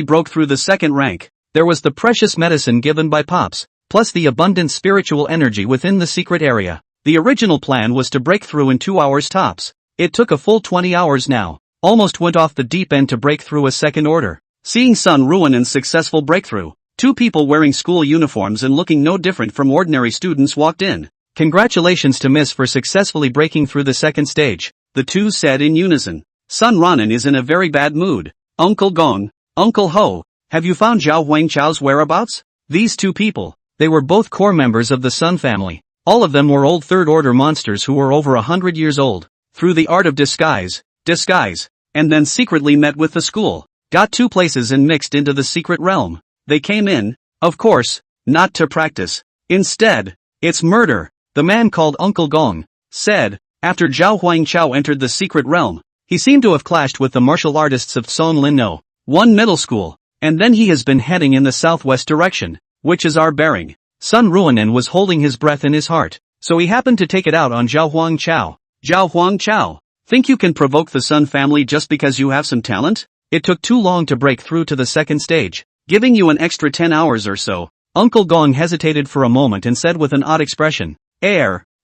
broke through the second rank. There was the precious medicine given by Pops, plus the abundant spiritual energy within the secret area. The original plan was to break through in 2 hours tops. It took a full 20 hours now. Almost went off the deep end to break through a second order. Seeing Sun Ruonin's successful breakthrough, two people wearing school uniforms and looking no different from ordinary students walked in. Congratulations to Miss for successfully breaking through the second stage, the two said in unison. Sun Ronin is in a very bad mood. Uncle Gong, Uncle Ho, have you found Zhao Huangchao's whereabouts? These two people, they were both core members of the Sun family. All of them were old third-order monsters who were over 100 years old. Through the art of disguise, and then secretly met with the school, got 2 places and mixed into the secret realm. They came in, of course, not to practice. Instead, it's murder, the man called Uncle Gong said. After Zhao Huangchao entered the secret realm, he seemed to have clashed with the martial artists of Son Linno, one middle school, and then he has been heading in the southwest direction, which is our bearing. Sun Ruonin was holding his breath in his heart, so he happened to take it out on Zhao Huangchao. Zhao Huangchao, think you can provoke the Sun family just because you have some talent? It took too long to break through to the second stage, giving you an extra 10 hours or so. Uncle Gong hesitated for a moment and said with an odd expression,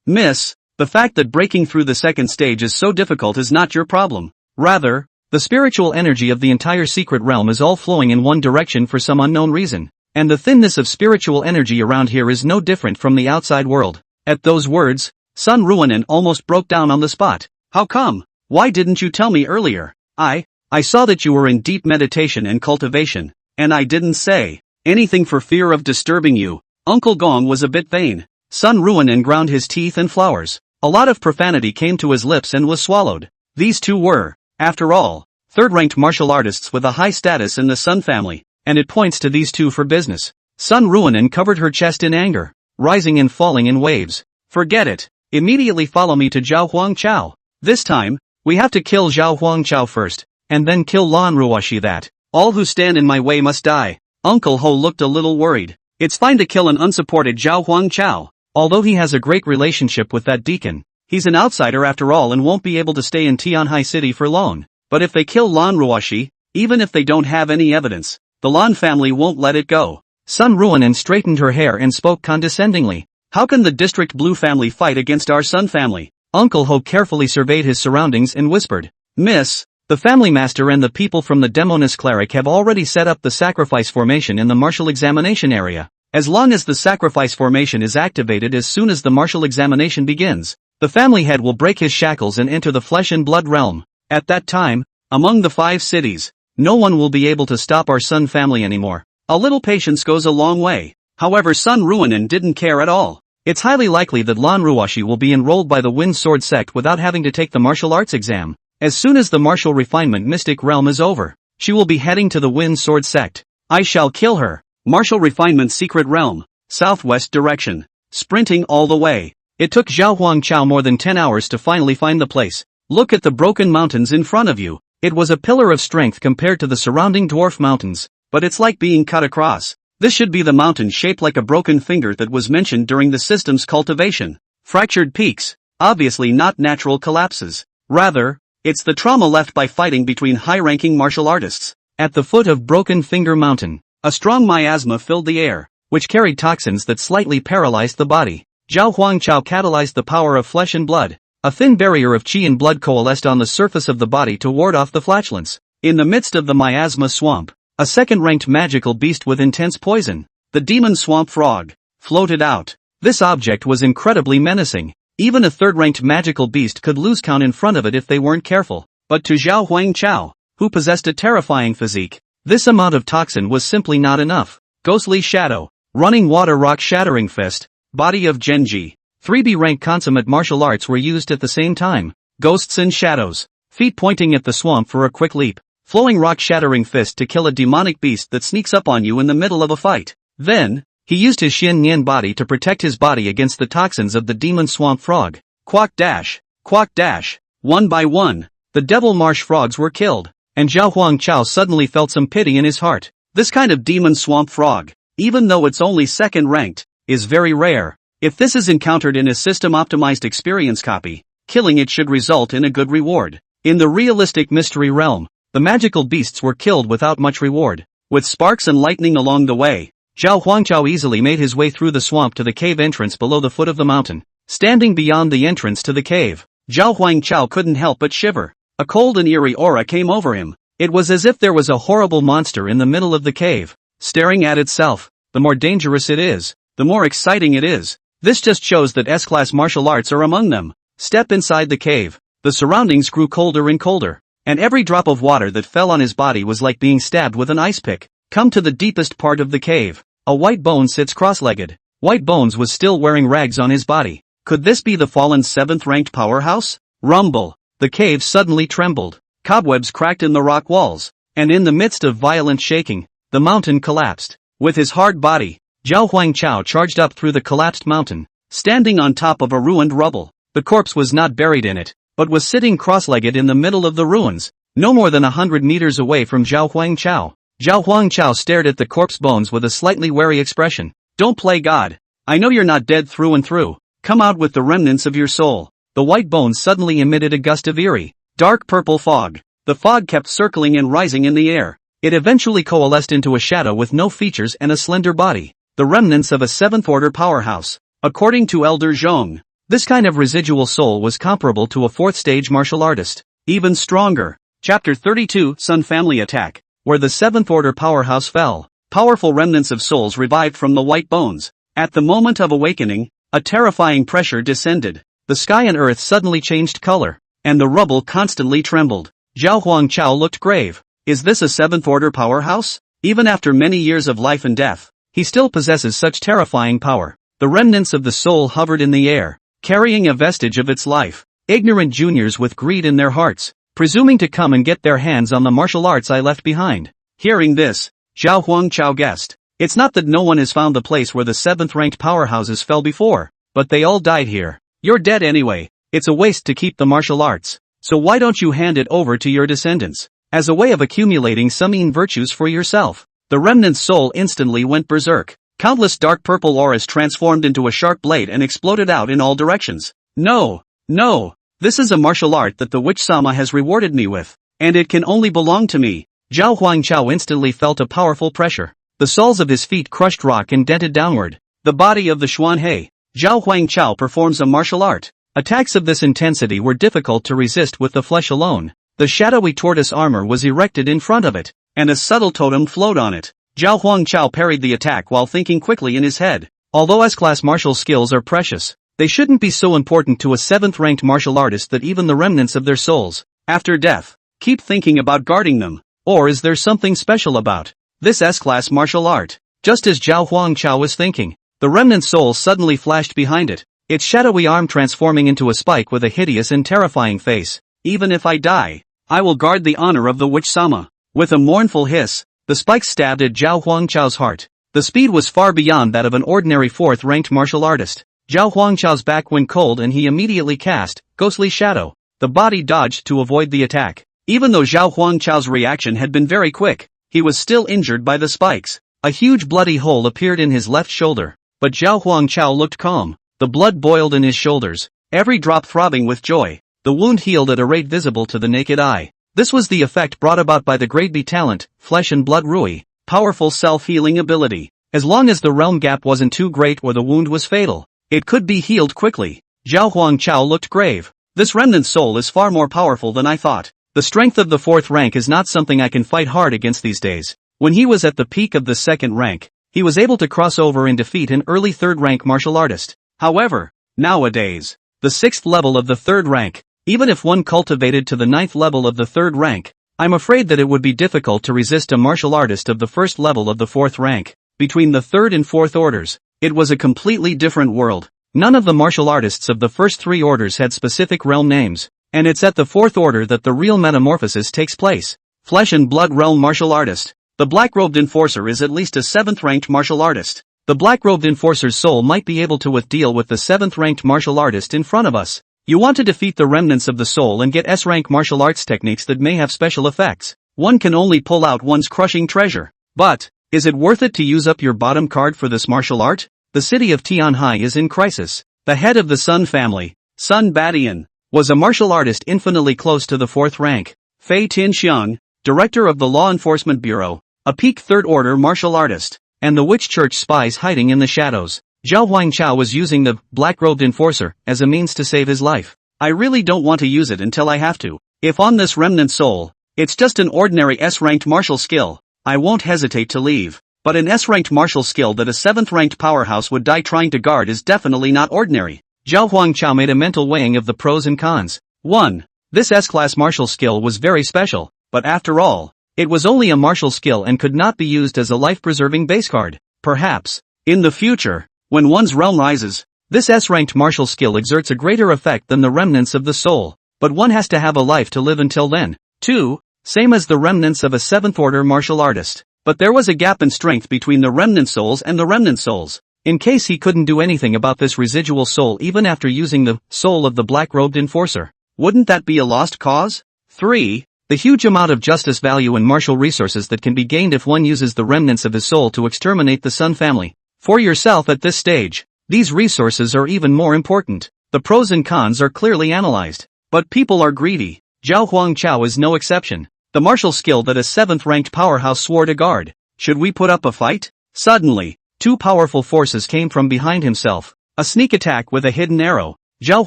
Miss, the fact that breaking through the second stage is so difficult is not your problem. Rather, the spiritual energy of the entire secret realm is all flowing in one direction for some unknown reason, and the thinness of spiritual energy around here is no different from the outside world. At those words, Sun Ruonin almost broke down on the spot. How come? Why didn't you tell me earlier? I saw that you were in deep meditation and cultivation, and I didn't say anything for fear of disturbing you. Uncle Gong was a bit vain. Sun Ruonin ground his teeth and flowers. A lot of profanity came to his lips and was swallowed. These two were, after all, third-ranked martial artists with a high status in the Sun family, and it points to these two for business. Sun Ruonin covered her chest in anger, rising and falling in waves. Forget it. Immediately follow me to Zhao Huangchao. This time, we have to kill Zhao Huangchao first, and then kill Lan Ruoshi that. All who stand in my way must die. Uncle Ho looked a little worried. It's fine to kill an unsupported Zhao Huangchao. Although he has a great relationship with that deacon, he's an outsider after all and won't be able to stay in Tianhai City for long. But if they kill Lan Ruoshi, even if they don't have any evidence, the Lan family won't let it go. Sun Ruonin straightened her hair and spoke condescendingly. How can the District Blue family fight against our Sun family? Uncle Ho carefully surveyed his surroundings and whispered, Miss, the family master and the people from the Demoness Cleric have already set up the sacrifice formation in the martial examination area. As long as the sacrifice formation is activated as soon as the martial examination begins, the family head will break his shackles and enter the flesh and blood realm. At that time, among the 5 cities, no one will be able to stop our Sun family anymore. A little patience goes a long way. However, Sun Ruonin didn't care at all. It's highly likely that Lan Ruoshi will be enrolled by the Wind Sword sect without having to take the martial arts exam. As soon as the martial refinement mystic realm is over, she will be heading to the Wind Sword sect. I shall kill her. Martial refinement secret realm, southwest direction, sprinting all the way. It took Zhao Huangchao more than 10 hours to finally find the place. Look at the broken mountains in front of you. It was a pillar of strength compared to the surrounding dwarf mountains, but it's like being cut across. This should be the mountain shaped like a broken finger that was mentioned during the system's cultivation. Fractured peaks, obviously not natural collapses. Rather, it's the trauma left by fighting between high-ranking martial artists. At the foot of Broken Finger Mountain, a strong miasma filled the air, which carried toxins that slightly paralyzed the body. Zhao Huangchao catalyzed the power of flesh and blood. A thin barrier of qi and blood coalesced on the surface of the body to ward off the flatulence. In the midst of the miasma swamp, a second-ranked magical beast with intense poison, the demon swamp frog, floated out. This object was incredibly menacing. Even a third-ranked magical beast could lose count in front of it if they weren't careful. But to Zhao Huangchao, who possessed a terrifying physique, this amount of toxin was simply not enough. Ghostly Shadow, Running Water Rock Shattering Fist, Body of Genji. 3B rank consummate martial arts were used at the same time. Ghosts and Shadows, feet pointing at the swamp for a quick leap. Flowing Rock Shattering Fist to kill a demonic beast that sneaks up on you in the middle of a fight. Then, he used his Xin Nian body to protect his body against the toxins of the demon swamp frog. Quack dash, quack dash. One by one, the devil marsh frogs were killed, and Zhao Huangchao suddenly felt some pity in his heart. This kind of demon swamp frog, even though it's only second ranked, is very rare. If this is encountered in a system-optimized experience copy, killing it should result in a good reward. In the realistic mystery realm, the magical beasts were killed without much reward. With sparks and lightning along the way, Zhao Huangchao easily made his way through the swamp to the cave entrance below the foot of the mountain. Standing beyond the entrance to the cave, Zhao Huangchao couldn't help but shiver. A cold and eerie aura came over him. It was as if there was a horrible monster in the middle of the cave, staring at itself. The more dangerous it is, the more exciting it is. This just shows that S-class martial arts are among them. Step inside the cave. The surroundings grew colder and colder, and every drop of water that fell on his body was like being stabbed with an ice pick. Come to the deepest part of the cave. A White Bone sits cross-legged. White Bones was still wearing rags on his body. Could this be the fallen 7th-ranked powerhouse? Rumble. The cave suddenly trembled. Cobwebs cracked in the rock walls, and in the midst of violent shaking, the mountain collapsed. With his hard body, Zhao Huangchao charged up through the collapsed mountain, standing on top of a ruined rubble. The corpse was not buried in it, but was sitting cross-legged in the middle of the ruins, no more than 100 meters away from Zhao Huangchao. Zhao Huangchao stared at the corpse bones with a slightly wary expression. Don't play God. I know you're not dead through and through. Come out with the remnants of your soul. The white bones suddenly emitted a gust of eerie, dark purple fog. The fog kept circling and rising in the air. It eventually coalesced into a shadow with no features and a slender body. The remnants of a 7th-order powerhouse. According to Elder Zhong, this kind of residual soul was comparable to a 4th-stage martial artist. Even stronger. Chapter 32, Sun Family Attack. Where the 7th-order powerhouse fell, powerful remnants of souls revived from the white bones. At the moment of awakening, a terrifying pressure descended. The sky and earth suddenly changed color, and the rubble constantly trembled. Zhao Huangchao looked grave. Is this a 7th-order powerhouse? Even after many years of life and death, he still possesses such terrifying power. The remnants of the soul hovered in the air, carrying a vestige of its life. Ignorant juniors with greed in their hearts, presuming to come and get their hands on the martial arts I left behind. Hearing this, Zhao Huangchao guessed. It's not that no one has found the place where the 7th-ranked powerhouses fell before, but they all died here. You're dead anyway. It's a waste to keep the martial arts. So why don't you hand it over to your descendants, as a way of accumulating some mean virtues for yourself? The remnant's soul instantly went berserk. Countless dark purple auras transformed into a sharp blade and exploded out in all directions. No, no. This is a martial art that the Witch-sama has rewarded me with, and it can only belong to me. Zhao Huangchao instantly felt a powerful pressure. The soles of his feet crushed rock and dented downward. The body of the Xuanhe. Zhao Huangchao performs a martial art. Attacks of this intensity were difficult to resist with the flesh alone. The shadowy tortoise armor was erected in front of it, and a subtle totem flowed on it. Zhao Huangchao parried the attack while thinking quickly in his head. Although S-class martial skills are precious, they shouldn't be so important to a 7th-ranked martial artist that even the remnants of their souls, after death, keep thinking about guarding them. Or is there something special about this S-class martial art? Just as Zhao Huangchao was thinking, the remnant soul suddenly flashed behind it, its shadowy arm transforming into a spike with a hideous and terrifying face. Even if I die, I will guard the honor of the Witch-sama. With a mournful hiss, the spike stabbed at Zhao Huangchao's heart. The speed was far beyond that of an ordinary 4th-ranked martial artist. Zhao Huangchao's back went cold and he immediately cast Ghostly Shadow. The body dodged to avoid the attack. Even though Zhao Huangchao's reaction had been very quick, he was still injured by the spikes. A huge bloody hole appeared in his left shoulder, but Zhao Huangchao looked calm. The blood boiled in his shoulders, every drop throbbing with joy. The wound healed at a rate visible to the naked eye. This was the effect brought about by the grade B talent, Flesh and Blood Rui, powerful self-healing ability. As long as the realm gap wasn't too great or the wound was fatal, it could be healed quickly. Zhao Huangchao looked grave. This remnant soul is far more powerful than I thought. The strength of the 4th rank is not something I can fight hard against these days. When he was at the peak of the 2nd rank, he was able to cross over and defeat an early 3rd rank martial artist. However, nowadays, the 6th level of the 3rd rank. Even if one cultivated to the 9th level of the 3rd rank, I'm afraid that it would be difficult to resist a martial artist of the 1st level of the 4th rank. Between the 3rd and 4th orders, it was a completely different world. None of the martial artists of the first 3 orders had specific realm names, and it's at the 4th order that the real metamorphosis takes place. Flesh and Blood Realm Martial Artist. The Black-Robed Enforcer is at least a 7th-ranked martial artist. The Black-Robed Enforcer's soul might be able to deal with the 7th-ranked martial artist in front of us. You want to defeat the remnants of the soul and get S-rank martial arts techniques that may have special effects. One can only pull out one's crushing treasure. But, is it worth it to use up your bottom card for this martial art? The city of Tianhai is in crisis. The head of the Sun family, Sun Badian, was a martial artist infinitely close to the 4th rank. Fei Tianxiang, director of the Law Enforcement Bureau, a peak 3rd order martial artist, and the witch church spies hiding in the shadows. Zhao Huangchao was using the black-robed enforcer as a means to save his life. I really don't want to use it until I have to. If on this remnant soul, it's just an ordinary S-ranked martial skill, I won't hesitate to leave. But an S-ranked martial skill that a 7th-ranked powerhouse would die trying to guard is definitely not ordinary. Zhao Huangchao made a mental weighing of the pros and cons. 1. This S-class martial skill was very special, but after all, it was only a martial skill and could not be used as a life-preserving base card. Perhaps, in the future, when one's realm rises, this S-ranked martial skill exerts a greater effect than the remnants of the soul, but one has to have a life to live until then. 2. Same as the remnants of a 7th-order martial artist. But there was a gap in strength between the remnant souls and the remnant souls. In case he couldn't do anything about this residual soul even after using the soul of the black-robed enforcer, wouldn't that be a lost cause? 3. The huge amount of justice value and martial resources that can be gained if one uses the remnants of his soul to exterminate the Sun family. For yourself at this stage, these resources are even more important. The pros and cons are clearly analyzed. But people are greedy. Zhao Huangchao is no exception. The martial skill that a 7th-ranked powerhouse swore to guard. Should we put up a fight? Suddenly, 2 powerful forces came from behind himself. A sneak attack with a hidden arrow. Zhao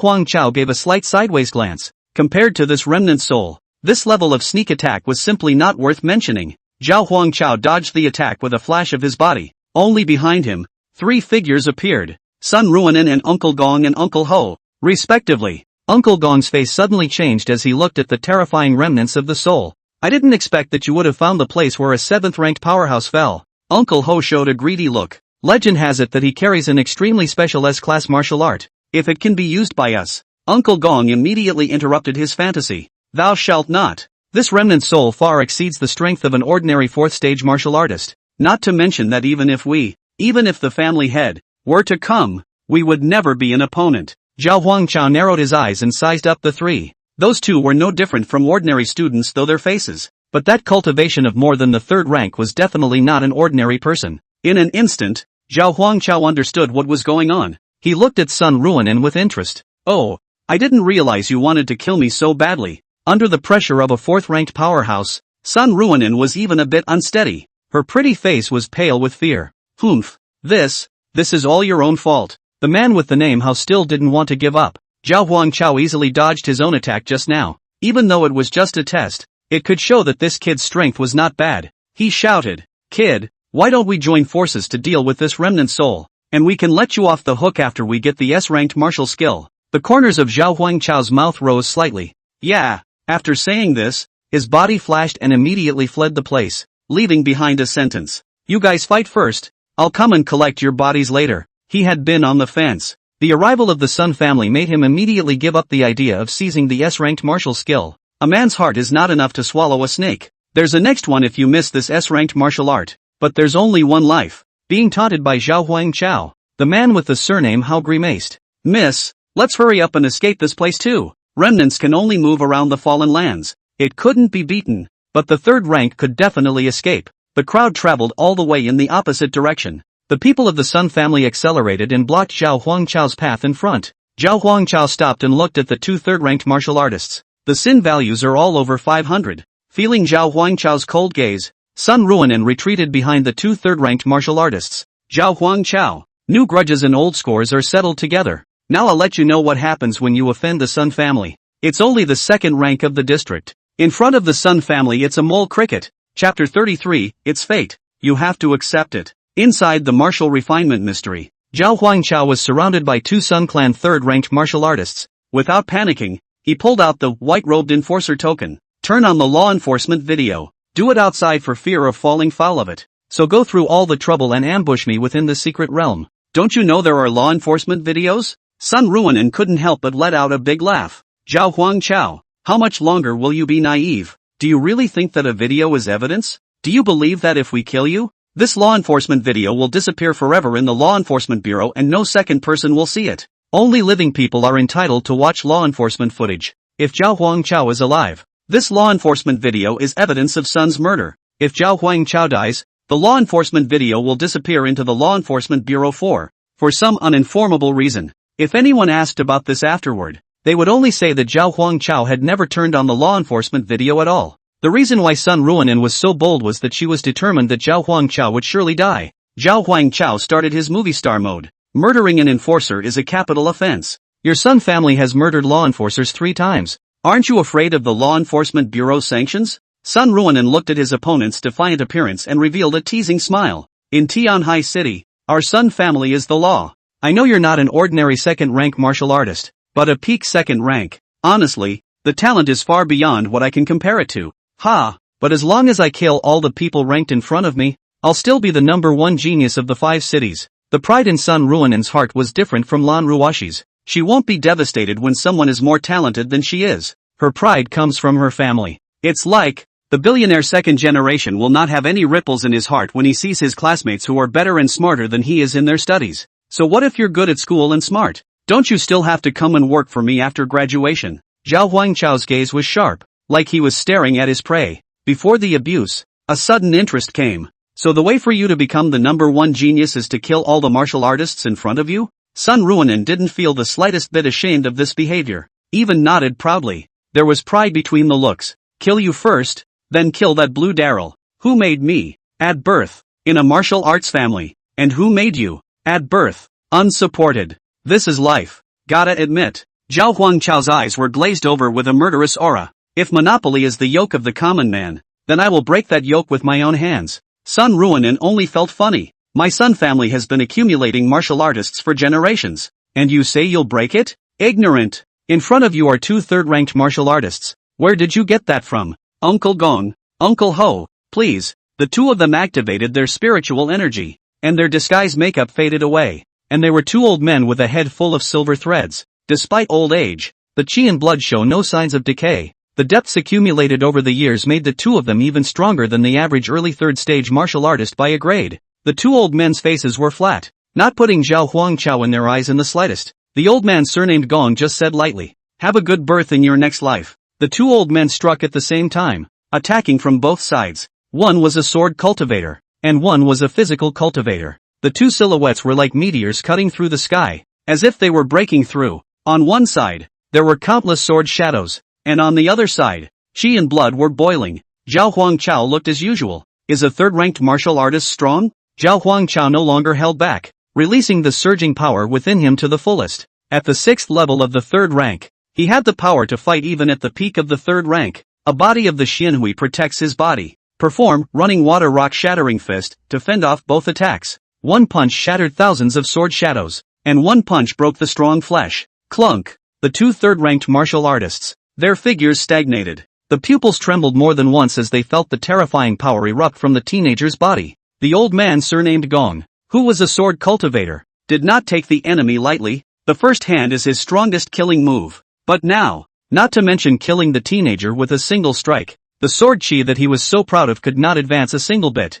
Huangchao gave a slight sideways glance. Compared to this remnant soul, this level of sneak attack was simply not worth mentioning. Zhao Huangchao dodged the attack with a flash of his body. Only behind him, 3 figures appeared. Sun Ruanin and Uncle Gong and Uncle Ho, respectively. Uncle Gong's face suddenly changed as he looked at the terrifying remnants of the soul. I didn't expect that you would have found the place where a 7th-ranked powerhouse fell. Uncle Ho showed a greedy look. Legend has it that he carries an extremely special S-class martial art. If it can be used by us. Uncle Gong immediately interrupted his fantasy. Thou shalt not. This remnant soul far exceeds the strength of an ordinary 4th-stage martial artist. Not to mention that even if the family head, were to come, we would never be an opponent. Zhao Huangchao narrowed his eyes and sized up the 3. Those 2 were no different from ordinary students though their faces. But that cultivation of more than the 3rd rank was definitely not an ordinary person. In an instant, Zhao Huangchao understood what was going on. He looked at Sun Ruanin with interest. Oh, I didn't realize you wanted to kill me so badly. Under the pressure of a 4th-ranked powerhouse, Sun Ruanin was even a bit unsteady. Her pretty face was pale with fear. Humph. This is all your own fault. The man with the name Hao still didn't want to give up. Zhao Huangchao easily dodged his own attack just now. Even though it was just a test, it could show that this kid's strength was not bad. He shouted, "Kid, why don't we join forces to deal with this remnant soul? And we can let you off the hook after we get the S-ranked martial skill." The corners of Zhao Huangchao's mouth rose slightly. Yeah. After saying this, his body flashed and immediately fled the place, leaving behind a sentence. You guys fight first. I'll come and collect your bodies later. He had been on the fence. The arrival of the Sun family made him immediately give up the idea of seizing the S-ranked martial skill. A man's heart is not enough to swallow a snake. There's a next one if you miss this S-ranked martial art. But there's only one life. Being taunted by Zhao Huangchao, the man with the surname Hao grimaced. Miss, let's hurry up and escape this place too. Remnants can only move around the fallen lands. It couldn't be beaten. But the 3rd rank could definitely escape. The crowd traveled all the way in the opposite direction. The people of the Sun family accelerated and blocked Zhao Huangchao's path in front. Zhao Huangchao stopped and looked at the 2 3rd-ranked martial artists. The sin values are all over 500. Feeling Zhao Huangchao's cold gaze, Sun Ruanin retreated behind the 2 3rd-ranked martial artists. Zhao Huangchao, new grudges and old scores are settled together. Now I'll let you know what happens when you offend the Sun family. It's only the 2nd rank of the district. In front of the Sun family it's a mole cricket. Chapter 33, Its Fate. You have to accept it. Inside the martial refinement mystery, Zhao Huangchao was surrounded by two Sun Clan third-ranked martial artists. Without panicking, he pulled out the white-robed enforcer token. Turn on the law enforcement video. Do it outside for fear of falling foul of it. So go through all the trouble and ambush me within the secret realm. Don't you know there are law enforcement videos? Sun Ruonan couldn't help but let out a big laugh. Zhao Huangchao, how much longer will you be naive? Do you really think that a video is evidence? Do you believe that if we kill you, this law enforcement video will disappear forever in the Law Enforcement Bureau and no second person will see it? Only living people are entitled to watch law enforcement footage. If Zhao Huangchao is alive, this law enforcement video is evidence of Sun's murder. If Zhao Huangchao dies, the law enforcement video will disappear into the Law Enforcement Bureau for some uninformable reason. If anyone asked about this afterward, they would only say that Zhao Huangchao had never turned on the law enforcement video at all. The reason why Sun Ruonan was so bold was that she was determined that Zhao Huangchao would surely die. Zhao Huangchao started his movie star mode. Murdering an enforcer is a capital offense. Your Sun family has murdered law enforcers 3 times. Aren't you afraid of the Law Enforcement Bureau's sanctions? Sun Ruonan looked at his opponent's defiant appearance and revealed a teasing smile. In Tianhai City, our Sun family is the law. I know you're not an ordinary second-rank martial artist, but a peak second rank. Honestly, the talent is far beyond what I can compare it to. But as long as I kill all the people ranked in front of me, I'll still be the #1 genius of the 5 cities. The pride in Sun Ruonan's heart was different from Lan Ruoshi's. She won't be devastated when someone is more talented than she is. Her pride comes from her family. It's like, the billionaire second generation will not have any ripples in his heart when he sees his classmates who are better and smarter than he is in their studies. So what if you're good at school and smart? Don't you still have to come and work for me after graduation? Zhao Huangchao's gaze was sharp, like he was staring at his prey. Before the abuse, a sudden interest came. So the way for you to become the #1 genius is to kill all the martial artists in front of you? Sun Ruonan didn't feel the slightest bit ashamed of this behavior, even nodded proudly. There was pride between the looks. Kill you first, then kill that blue Daryl. Who made me? At birth, in a martial arts family. And who made you? At birth, unsupported. This is life. Gotta admit. Zhao Huangchao's eyes were glazed over with a murderous aura. If monopoly is the yoke of the common man, then I will break that yoke with my own hands. Sun Ruonan only felt funny. My Sun family has been accumulating martial artists for generations. And you say you'll break it? Ignorant. In front of you are 2 third-ranked martial artists. Where did you get that from? Uncle Gong, Uncle Ho, please. The 2 of them activated their spiritual energy, and their disguise makeup faded away. And they were 2 old men with a head full of silver threads. Despite old age, the chi and blood show no signs of decay. The depths accumulated over the years made the 2 of them even stronger than the average early third-stage martial artist by a grade. The 2 old men's faces were flat, not putting Zhao Huangchao in their eyes in the slightest. The old man surnamed Gong just said lightly, "Have a good birth in your next life." The 2 old men struck at the same time, attacking from both sides. One was a sword cultivator, and one was a physical cultivator. The 2 silhouettes were like meteors cutting through the sky, as if they were breaking through. On one side, there were countless sword shadows, and on the other side, chi and blood were boiling. Zhao Huangchao looked as usual. Is a third-ranked martial artist strong? Zhao Huangchao no longer held back, releasing the surging power within him to the fullest. At the 6th level of the 3rd rank, he had the power to fight even at the peak of the 3rd rank. A body of the Xianhui protects his body. Perform running water rock shattering fist to fend off both attacks. One punch shattered thousands of sword shadows, and one punch broke the strong flesh. Clunk. The 2 third-ranked martial artists, their figures stagnated. The pupils trembled more than once as they felt the terrifying power erupt from the teenager's body. The old man surnamed Gong, who was a sword cultivator, did not take the enemy lightly. The first hand is his strongest killing move. But now, not to mention killing the teenager with a single strike, the sword chi that he was so proud of could not advance a single bit.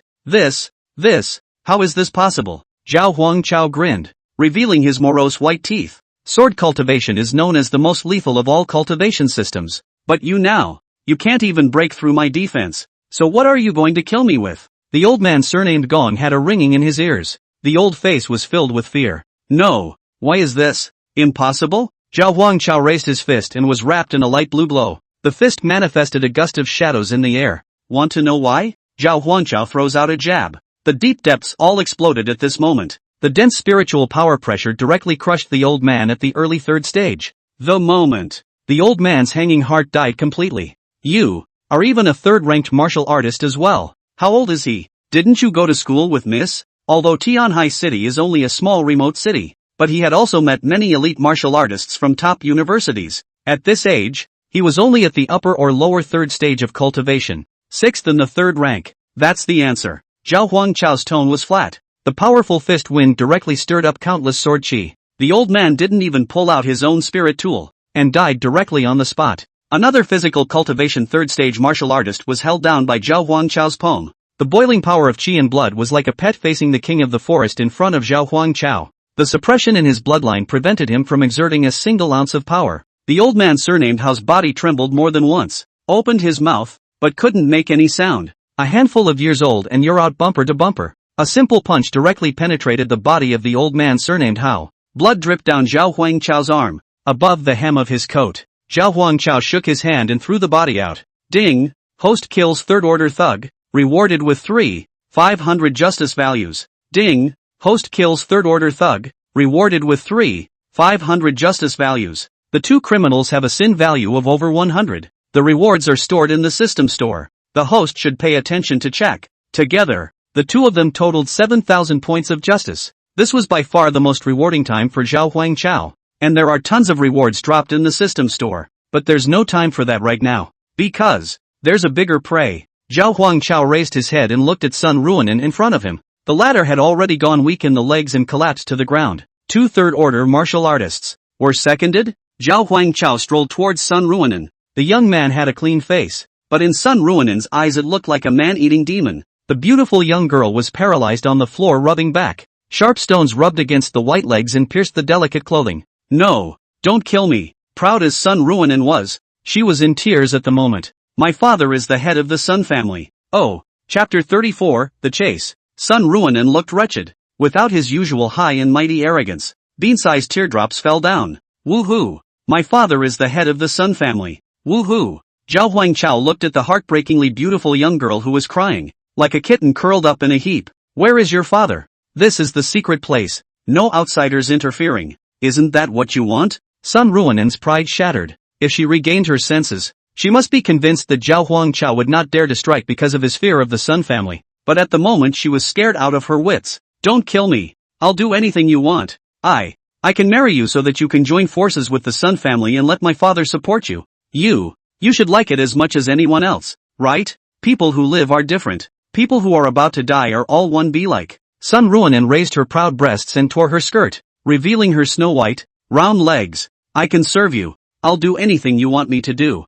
How is this possible? Zhao Huangchao grinned, revealing his morose white teeth. Sword cultivation is known as the most lethal of all cultivation systems. But you can't even break through my defense. So what are you going to kill me with? The old man surnamed Gong had a ringing in his ears. The old face was filled with fear. No. Why is this impossible? Zhao Huangchao raised his fist and was wrapped in a light blue glow. The fist manifested a gust of shadows in the air. Want to know why? Zhao Huangchao throws out a jab. The deep depths all exploded at this moment. The dense spiritual power pressure directly crushed the old man at the early 3rd stage. The moment the old man's hanging heart died completely. You are even a 3rd-ranked martial artist as well. How old is he? Didn't you go to school with Miss? although Tianhai City is only a small remote city. But he had also met many elite martial artists from top universities. At this age, he was only at the upper or lower third stage of cultivation, sixth in the third rank. That's the answer. Zhao Huangchao's tone was flat. The powerful fist wind directly stirred up countless sword chi. The old man didn't even pull out his own spirit tool, and died directly on the spot. Another physical cultivation third stage martial artist was held down by Zhao Huangchao's palm. The boiling power of qi and blood was like a pet facing the king of the forest in front of Zhao Huangchao. The suppression in his bloodline prevented him from exerting a single ounce of power. The old man surnamed Hao's body trembled more than once, opened his mouth, but couldn't make any sound. A handful of years old and you're out bumper to bumper. A simple punch directly penetrated the body of the old man surnamed Hao. Blood dripped down Zhao Huangchao's arm, above the hem of his coat. Zhao Huangchao shook his hand and threw the body out. Ding! Host kills third order thug, rewarded with 500 justice values. Ding! Host kills third order thug, rewarded with 500 justice values. The two criminals have a sin value of over 100. The rewards are stored in the system store. The host should pay attention to check. Together, the two of them totaled 7,000 points of justice. This was by far the most rewarding time for Zhao Huangchao. And there are tons of rewards dropped in the system store. But there's no time for that right now. Because there's a bigger prey. Zhao Huangchao raised his head and looked at Sun Ruonin in front of him. The latter had already gone weak in the legs and collapsed to the ground. Two third-order martial artists were seconded. Zhao Huangchao strolled towards Sun Ruonin. The young man had a clean face, but in Sun Ruonin's eyes it looked like a man-eating demon. The beautiful young girl was paralyzed on the floor rubbing back. Sharp stones rubbed against the white legs and pierced the delicate clothing. No, don't kill me. Proud as Sun Ruonin was, she was in tears at the moment. My father is the head of the Sun family. Oh, Chapter 34, The Chase. Sun Ruonin looked wretched. Without his usual high and mighty arrogance, bean-sized teardrops fell down. Woohoo! My father is the head of the Sun family. Woohoo! Zhao Huangchao looked at the heartbreakingly beautiful young girl who was crying, like a kitten curled up in a heap. Where is your father? This is the secret place. No outsiders interfering. Isn't that what you want? Sun Ruonin's pride shattered. If she regained her senses, she must be convinced that Zhao Huangchao would not dare to strike because of his fear of the Sun family. But at the moment she was scared out of her wits. Don't kill me. I'll do anything you want. I can marry you so that you can join forces with the Sun family and let my father support you. You should like it as much as anyone else, right? People who live are different. People who are about to die are all one be like. Sun Ruonin raised her proud breasts and tore her skirt, revealing her snow-white, round legs. I can serve you. I'll do anything you want me to do.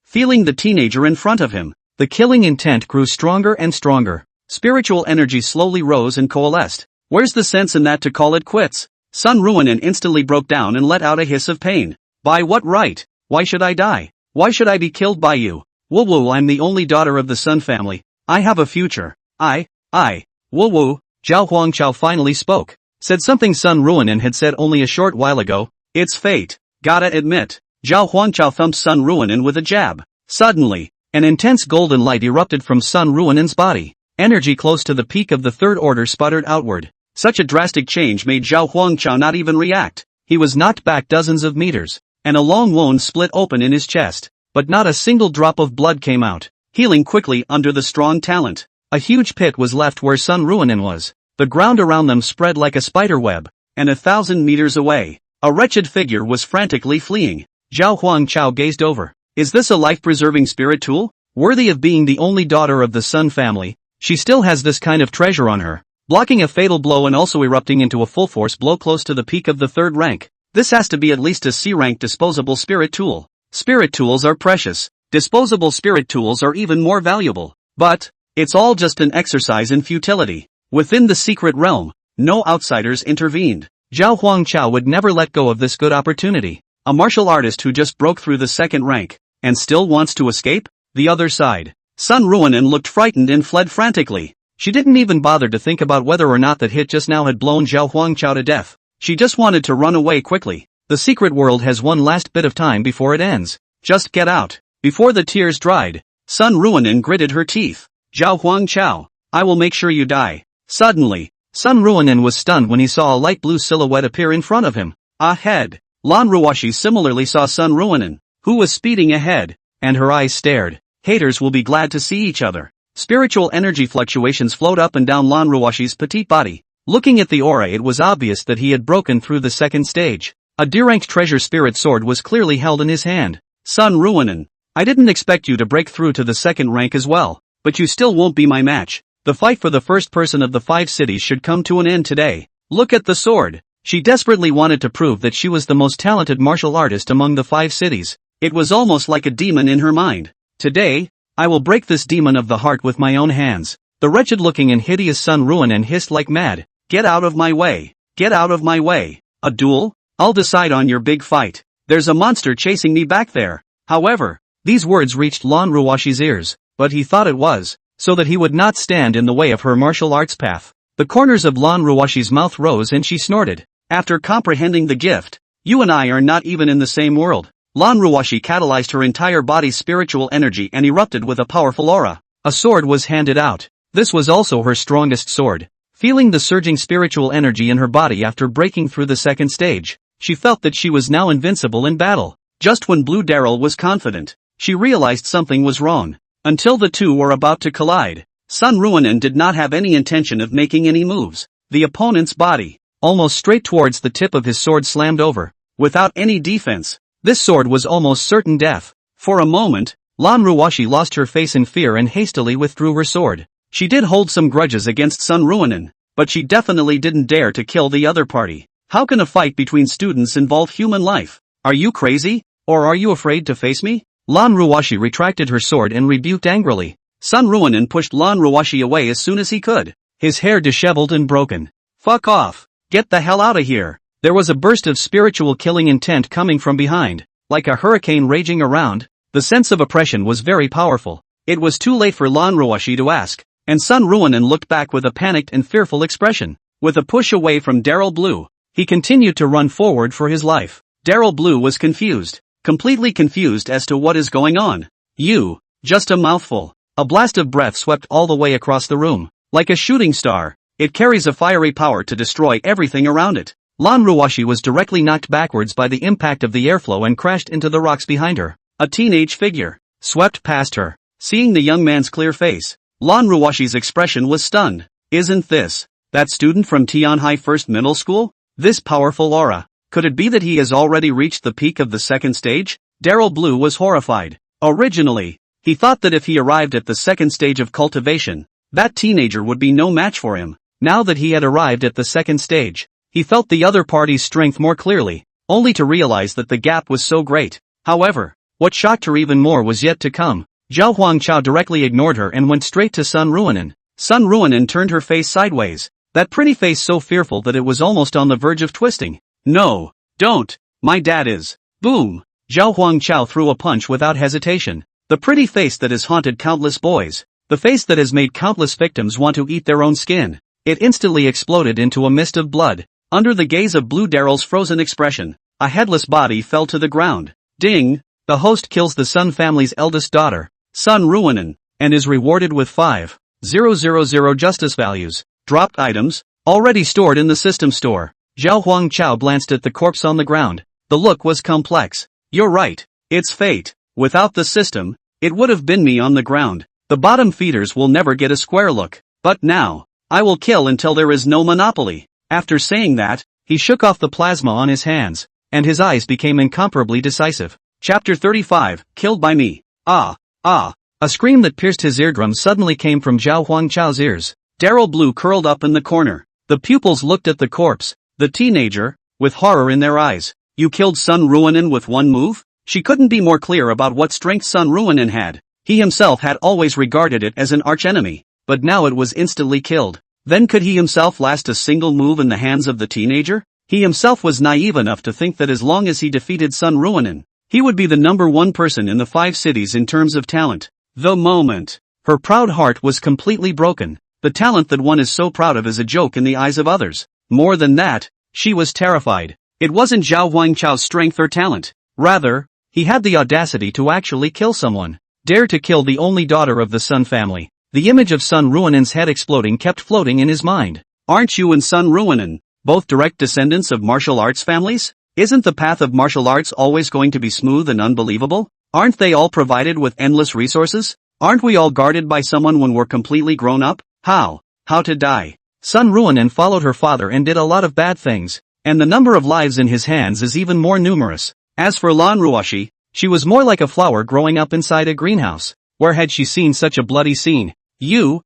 Feeling the teenager in front of him, the killing intent grew stronger and stronger. Spiritual energy slowly rose and coalesced. Where's the sense in that to call it quits? Sun Ruonin instantly broke down and let out a hiss of pain. By what right? Why should I die? Why should I be killed by you? Woo-woo, I'm the only daughter of the Sun family. I have a future. Woo-woo, Zhao Huangchao finally spoke. Said something Sun Ruonin had said only a short while ago. It's fate. Gotta admit. Zhao Huangchao thumped Sun Ruonin with a jab. Suddenly, an intense golden light erupted from Sun Ruonin's body. Energy close to the peak of the third order sputtered outward. Such a drastic change made Zhao Huangchao not even react. He was knocked back dozens of meters, and a long wound split open in his chest. But not a single drop of blood came out, healing quickly under the strong talent. A huge pit was left where Sun Ruonin was. The ground around them spread like a spider web, and 1,000 meters away, a wretched figure was frantically fleeing. Zhao Huangchao gazed over. Is this a life-preserving spirit tool? Worthy of being the only daughter of the Sun family, she still has this kind of treasure on her. Blocking a fatal blow and also erupting into a full-force blow close to the peak of the third rank. This has to be at least a C-rank disposable spirit tool. Spirit tools are precious. Disposable spirit tools are even more valuable. But it's all just an exercise in futility. Within the secret realm, no outsiders intervened. Zhao Huangchao would never let go of this good opportunity. A martial artist who just broke through the second rank, and still wants to escape? The other side. Sun Ruonin looked frightened and fled frantically. She didn't even bother to think about whether or not that hit just now had blown Zhao Huangchao to death. She just wanted to run away quickly. The secret world has one last bit of time before it ends. Just get out. Before the tears dried, Sun Ruonin gritted her teeth. Zhao Huangchao, I will make sure you die. Suddenly, Sun Ruonin was stunned when he saw a light blue silhouette appear in front of him. Ahead. Lan Ruoshi similarly saw Sun Ruonin, who was speeding ahead, and her eyes stared. Haters will be glad to see each other. Spiritual energy fluctuations flowed up and down Lan Ruoshi's petite body. Looking at the aura, it was obvious that he had broken through the second stage. A D-ranked treasure spirit sword was clearly held in his hand. Sun Ruonin, I didn't expect you to break through to the second rank as well, but you still won't be my match. The fight for the first person of the 5 cities should come to an end today. Look at the sword. She desperately wanted to prove that she was the most talented martial artist among the 5 cities. It was almost like a demon in her mind. Today, I will break this demon of the heart with my own hands. The wretched-looking and hideous Sun Ruonin hissed like mad. Get out of my way. Get out of my way. A duel? I'll decide on your big fight. There's a monster chasing me back there. However, these words reached Lan Ruoshi's ears, but he thought it was, so that he would not stand in the way of her martial arts path. The corners of Lan Ruoshi's mouth rose and she snorted. After comprehending the gift, you and I are not even in the same world. Lan Ruoshi catalyzed her entire body's spiritual energy and erupted with a powerful aura. A sword was handed out. This was also her strongest sword. Feeling the surging spiritual energy in her body after breaking through the second stage, she felt that she was now invincible in battle. Just when Blue Daryl was confident, she realized something was wrong. Until the two were about to collide, Sun Ruonin did not have any intention of making any moves. The opponent's body, almost straight towards the tip of his sword, slammed over. Without any defense, this sword was almost certain death. For a moment, Lan Ruoshi lost her face in fear and hastily withdrew her sword. She did hold some grudges against Sun Ruonin, but she definitely didn't dare to kill the other party. How can a fight between students involve human life? Are you crazy? Or are you afraid to face me? Lan Ruoshi retracted her sword and rebuked angrily. Sun Ruonin pushed Lan Ruoshi away as soon as he could, his hair disheveled and broken. Fuck off. Get the hell out of here. There was a burst of spiritual killing intent coming from behind, like a hurricane raging around. The sense of oppression was very powerful. It was too late for Lan Ruoshi to ask, and Sun Ruonin looked back with a panicked and fearful expression. With a push away from Daryl Blue, he continued to run forward for his life. Daryl Blue was confused, completely confused as to what is going on. You, just a mouthful. A blast of breath swept all the way across the room. Like a shooting star, it carries a fiery power to destroy everything around it. Lan Ruoshi was directly knocked backwards by the impact of the airflow and crashed into the rocks behind her. A teenage figure swept past her. Seeing the young man's clear face, Lan Ruoshi's expression was stunned. Isn't this that student from Tianhai First Middle School? This powerful aura. Could it be that he has already reached the peak of the second stage? Daryl Blue was horrified. Originally, he thought that if he arrived at the second stage of cultivation, that teenager would be no match for him. Now that he had arrived at the second stage, he felt the other party's strength more clearly, only to realize that the gap was so great. However, what shocked her even more was yet to come. Zhao Huangchao directly ignored her and went straight to Sun Ruonin. Sun Ruonin turned her face sideways, that pretty face so fearful that it was almost on the verge of twisting. No, don't, my dad is. Boom! Zhao Huangchao threw a punch without hesitation. The pretty face that has haunted countless boys, the face that has made countless victims want to eat their own skin. It instantly exploded into a mist of blood. Under the gaze of Blue Daryl's frozen expression, a headless body fell to the ground. Ding! The host kills the Sun family's eldest daughter, Sun Ruonin, and is rewarded with 5,000 justice values. Dropped items, already stored in the system store. Zhao Huangchao glanced at the corpse on the ground. The look was complex. You're right, it's fate. Without the system, it would have been me on the ground. The bottom feeders will never get a square look. But now, I will kill until there is no monopoly. After saying that, he shook off the plasma on his hands, and his eyes became incomparably decisive. Chapter 35, Killed by Me. Ah. A scream that pierced his eardrum suddenly came from Zhao Huangchao's ears. Daryl Blue curled up in the corner. The pupils looked at the corpse, the teenager, with horror in their eyes. You killed Sun Ruonin with one move? She couldn't be more clear about what strength Sun Ruonin had. He himself had always regarded it as an archenemy, but now it was instantly killed. Then could he himself last a single move in the hands of the teenager? He himself was naive enough to think that as long as he defeated Sun Ruonin, he would be the number one person in the 5 cities in terms of talent. The moment, her proud heart was completely broken. The talent that one is so proud of is a joke in the eyes of others. More than that, she was terrified. It wasn't Zhao Huangchao's strength or talent. Rather, he had the audacity to actually kill someone. Dare to kill the only daughter of the Sun family. The image of Sun Ruonin's head exploding kept floating in his mind. Aren't you and Sun Ruonin both direct descendants of martial arts families? Isn't the path of martial arts always going to be smooth and unbelievable? Aren't they all provided with endless resources? Aren't we all guarded by someone when we're completely grown up? How to die? Sun Ruonin followed her father and did a lot of bad things, and the number of lives in his hands is even more numerous. As for Lan Ruoshi, she was more like a flower growing up inside a greenhouse. Where had she seen such a bloody scene? You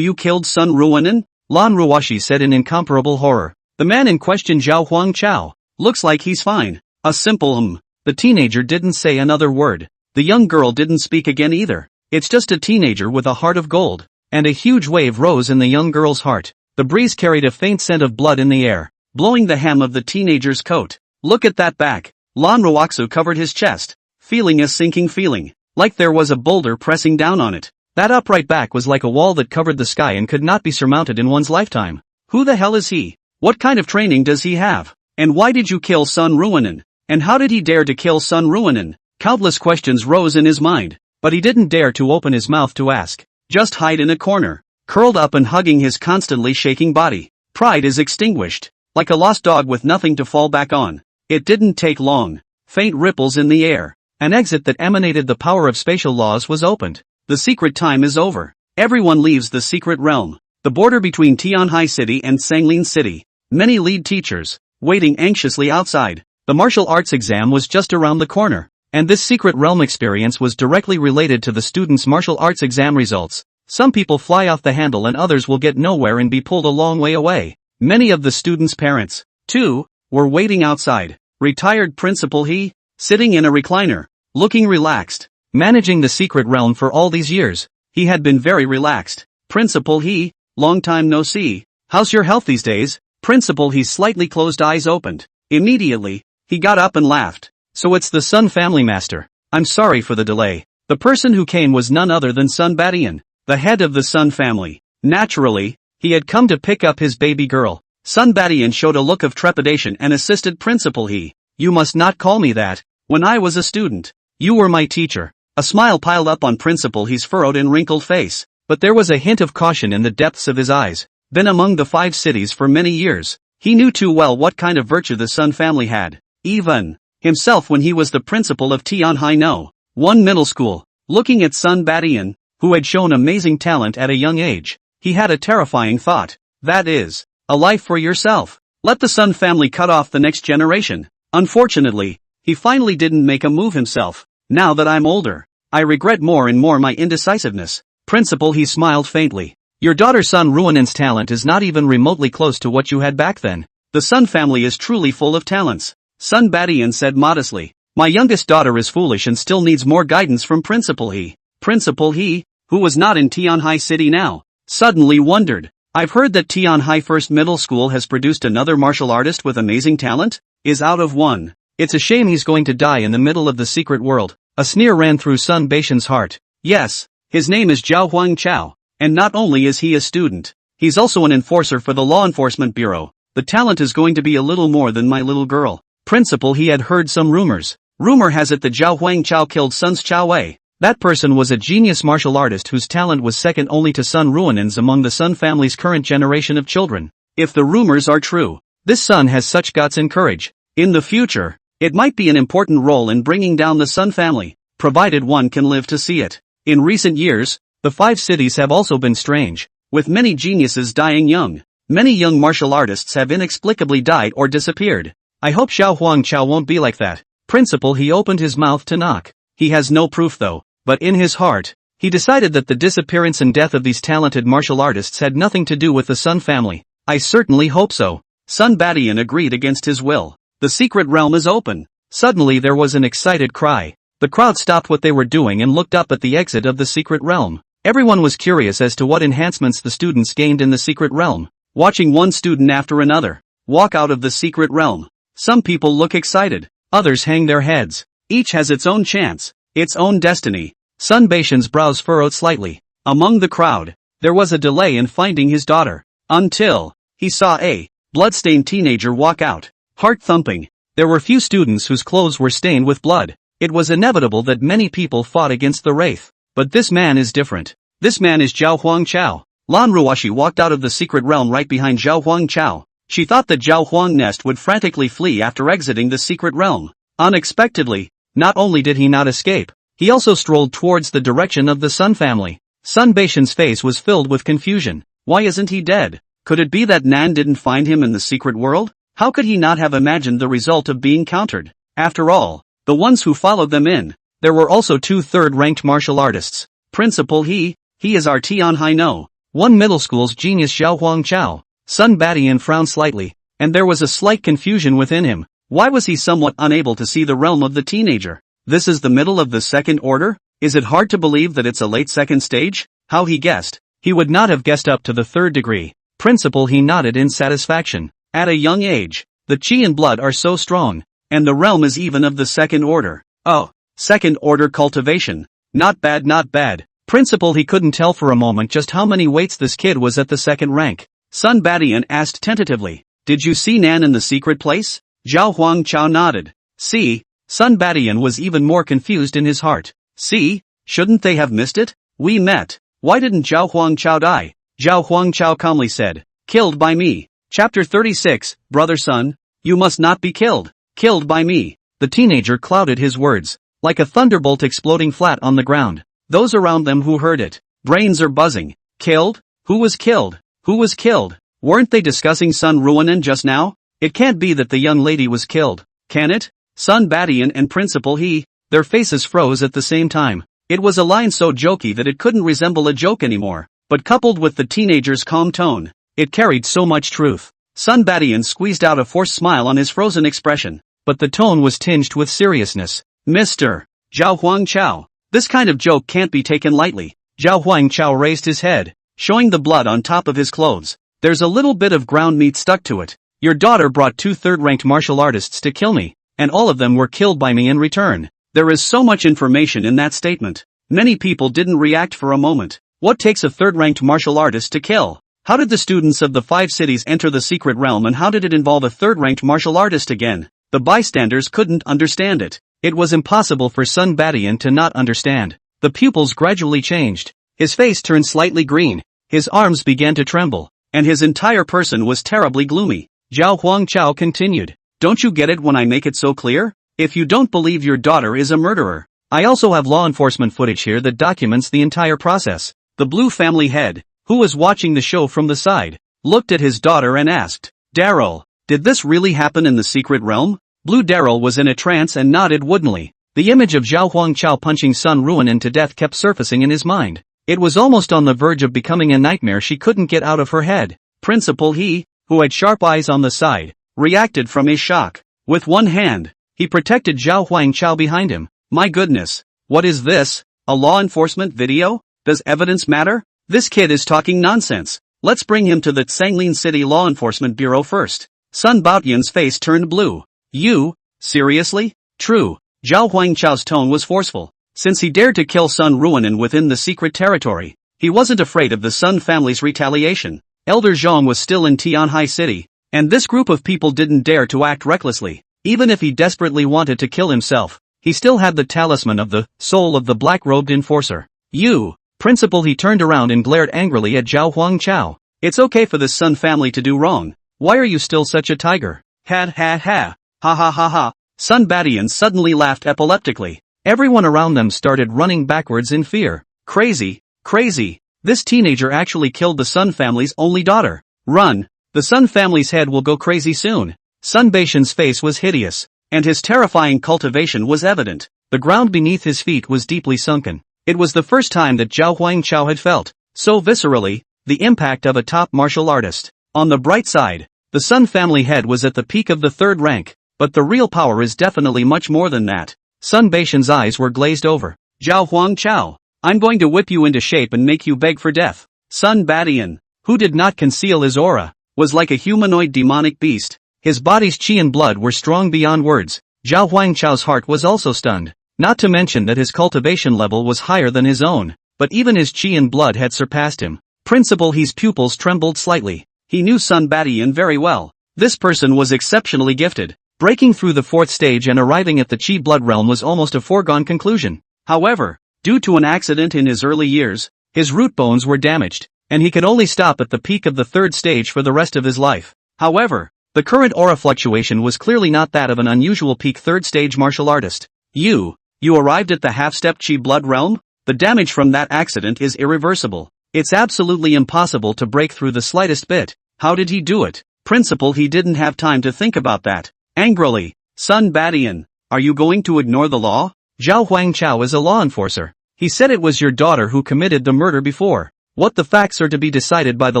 killed Sun Ruonin? Lan Ruoshi said in incomparable horror. The man in question, Zhao Huangchao, looks like he's fine. A simple The teenager didn't say another word. The young girl didn't speak again either. It's just a teenager with a heart of gold. And a huge wave rose in the young girl's heart. The breeze carried a faint scent of blood in the air, blowing the hem of the teenager's coat. Look at that back. Lan Ruoxu covered his chest, feeling a sinking feeling, like there was a boulder pressing down on it. That upright back was like a wall that covered the sky and could not be surmounted in one's lifetime. Who the hell is he? What kind of training does he have? And why did you kill Sun Ruonin? And how did he dare to kill Sun Ruonin? Countless questions rose in his mind, but he didn't dare to open his mouth to ask. Just hide in a corner, curled up and hugging his constantly shaking body. Pride is extinguished, like a lost dog with nothing to fall back on. It didn't take long. Faint ripples in the air. An exit that emanated the power of spatial laws was opened. The secret time is over. Everyone leaves the secret realm. The border between Tianhai City and Sanglin City. Many lead teachers, waiting anxiously outside. The martial arts exam was just around the corner, and this secret realm experience was directly related to the students' martial arts exam results. Some people fly off the handle and others will get nowhere and be pulled a long way away. Many of the students' parents, too, were waiting outside. Retired Principal He, sitting in a recliner, looking relaxed. Managing the secret realm for all these years, he had been very relaxed. Principal He, long time no see. How's your health these days? Principal He's slightly closed eyes opened. Immediately, he got up and laughed. So it's the Sun family master. I'm sorry for the delay. The person who came was none other than Sun Badian, the head of the Sun family. Naturally, he had come to pick up his baby girl. Sun Badian showed a look of trepidation and assisted Principal He. You must not call me that. When I was a student, you were my teacher. A smile piled up on Principal He's furrowed and wrinkled face, but there was a hint of caution in the depths of his eyes. Been among the 5 cities for many years, he knew too well what kind of virtue the Sun family had. Even himself when he was the principal of Tianhai No. 1 middle school, looking at Sun Badian, who had shown amazing talent at a young age, he had a terrifying thought. That is, a life for yourself. Let the Sun family cut off the next generation. Unfortunately, he finally didn't make a move himself. Now that I'm older, I regret more and more my indecisiveness. Principal He smiled faintly. Your daughter Sun Ruonin's talent is not even remotely close to what you had back then. The Sun family is truly full of talents. Sun Badian said modestly. My youngest daughter is foolish and still needs more guidance from Principal He. Principal He, who was not in Tianhai City now, suddenly wondered. I've heard that Tianhai First Middle School has produced another martial artist with amazing talent? Is out of one. It's a shame he's going to die in the middle of the secret world. A sneer ran through Sun Baishan's heart. Yes, his name is Zhao Huangchao, and not only is he a student, he's also an enforcer for the Law Enforcement Bureau. The talent is going to be a little more than my little girl. Principal He had heard some rumors. Rumor has it that Zhao Huangchao killed Sun's Chao Wei. That person was a genius martial artist whose talent was second only to Sun Ruonin's among the Sun family's current generation of children. If the rumors are true, this son has such guts and courage. In the future, it might be an important role in bringing down the Sun family, provided one can live to see it. In recent years, the 5 cities have also been strange, with many geniuses dying young. Many young martial artists have inexplicably died or disappeared. I hope Zhao Huangchao won't be like that. Principal He opened his mouth to knock. He has no proof though, but in his heart, he decided that the disappearance and death of these talented martial artists had nothing to do with the Sun family. I certainly hope so. Sun Badian agreed against his will. The secret realm is open. Suddenly there was an excited cry. The crowd stopped what they were doing and looked up at the exit of the secret realm. Everyone was curious as to what enhancements the students gained in the secret realm. Watching one student after another walk out of the secret realm. Some people look excited, others hang their heads. Each has its own chance, its own destiny. Sun Baishan's brows furrowed slightly. Among the crowd, there was a delay in finding his daughter, until he saw a blood-stained teenager walk out. Heart thumping. There were few students whose clothes were stained with blood. It was inevitable that many people fought against the wraith. But this man is different. This man is Zhao Huangchao. Lan Ruoshi walked out of the secret realm right behind Zhao Huangchao. She thought that Zhao Huangnest would frantically flee after exiting the secret realm. Unexpectedly, not only did he not escape, He also strolled towards the direction of the Sun family. Sun Baishan's face was filled with confusion. Why isn't he dead? Could it be that Nan didn't find him in the secret world? How could he not have imagined the result of being countered? After all, the ones who followed them in. There were also 2 third-ranked martial artists. Principal he is our Tianhai no. 1 middle school's genius Zhao Huangchao. Sun Badian frowned slightly, and there was a slight confusion within him. Why was he somewhat unable to see the realm of the teenager? This is the middle of the second order? Is it hard to believe that it's a late second stage? How he guessed. He would not have guessed up to the 3rd degree. Principal he nodded in satisfaction. At a young age, the chi and blood are so strong, and the realm is even of the 2nd order. Oh, 2nd order cultivation. Not bad, not bad. Principal he couldn't tell for a moment just how many weights this kid was at the 2nd rank. Sun Badian asked tentatively, did you see Nan in the secret place? Zhao Huangchao nodded. See? Sun Badian was even more confused in his heart. See? Shouldn't they have missed it? We met. Why didn't Zhao Huangchao die? Zhao Huangchao calmly said, killed by me. Chapter 36, Brother Sun, you must not be killed. Killed by me. The teenager clouded his words, like a thunderbolt exploding flat on the ground. Those around them who heard it, brains are buzzing. Killed? Who was killed? Who was killed? Weren't they discussing Sun Ruonan just now? It can't be that the young lady was killed, can it? Sun Badian and Principal he, their faces froze at the same time. It was a line so jokey that it couldn't resemble a joke anymore, but coupled with the teenager's calm tone, it carried so much truth. Sun Badian squeezed out a forced smile on his frozen expression, but the tone was tinged with seriousness. Mr. Zhao Huangchao, this kind of joke can't be taken lightly. Zhao Huangchao raised his head, showing the blood on top of his clothes. There's a little bit of ground meat stuck to it. Your daughter brought 2 third-ranked martial artists to kill me, and all of them were killed by me in return. There is so much information in that statement. Many people didn't react for a moment. What takes a third-ranked martial artist to kill? How did the students of the 5 cities enter the secret realm, and how did it involve a third-ranked martial artist again? The bystanders couldn't understand it. It was impossible for Sun Badian to not understand. The pupils gradually changed. His face turned slightly green, his arms began to tremble, and his entire person was terribly gloomy. Zhao Huangchao continued, don't you get it when I make it so clear? If you don't believe your daughter is a murderer, I also have law enforcement footage here that documents the entire process. The Blue family head, who was watching the show from the side, looked at his daughter and asked, Daryl, did this really happen in the secret realm? Blue Daryl was in a trance and nodded woodenly. The image of Zhao Huangchao punching Sun Ruonan to death kept surfacing in his mind. It was almost on the verge of becoming a nightmare she couldn't get out of her head. Principal he, who had sharp eyes on the side, reacted from his shock. With one hand, he protected Zhao Huangchao behind him. My goodness, what is this? A law enforcement video? Does evidence matter? This kid is talking nonsense. Let's bring him to the Tsanglin City Law Enforcement Bureau first. Sun Baotian's face turned blue. You? Seriously? True. Zhao Huangchao's tone was forceful. Since he dared to kill Sun Ruonan within the secret territory, he wasn't afraid of the Sun family's retaliation. Elder Zhang was still in Tianhai City, and this group of people didn't dare to act recklessly. Even if he desperately wanted to kill himself, he still had the talisman of the soul of the black-robed enforcer. You, Principal. He turned around and glared angrily at Zhao Huangchao. It's okay for this Sun family to do wrong. Why are you still such a tiger? Ha ha ha. Ha ha ha ha. Sun Badian suddenly laughed epileptically. Everyone around them started running backwards in fear. Crazy, crazy. This teenager actually killed the Sun family's only daughter. Run. The Sun family's head will go crazy soon. Sun Baishan's face was hideous, and his terrifying cultivation was evident. The ground beneath his feet was deeply sunken. It was the first time that Zhao Huangchao had felt, so viscerally, the impact of a top martial artist. On the bright side, the Sun family head was at the peak of the 3rd rank, but the real power is definitely much more than that. Sun Baishan's eyes were glazed over. Zhao Huangchao, I'm going to whip you into shape and make you beg for death. Sun Badian, who did not conceal his aura, was like a humanoid demonic beast. His body's chi and blood were strong beyond words. Zhao Huangchao's heart was also stunned. Not to mention that his cultivation level was higher than his own, but even his chi and blood had surpassed him. Principal He's pupils trembled slightly. He knew Sun Badian very well. This person was exceptionally gifted. Breaking through the 4th stage and arriving at the chi blood realm was almost a foregone conclusion. However, due to an accident in his early years, his root bones were damaged, and he could only stop at the peak of the 3rd stage for the rest of his life. However, the current aura fluctuation was clearly not that of an unusual peak 3rd stage martial artist. You You arrived at the half-step Chi blood realm? The damage from that accident is irreversible. It's absolutely impossible to break through the slightest bit. How did he do it? Principal, he didn't have time to think about that. Angrily, Sun Badian, are you going to ignore the law? Zhao Huangchao is a law enforcer. He said it was your daughter who committed the murder before. What the facts are to be decided by the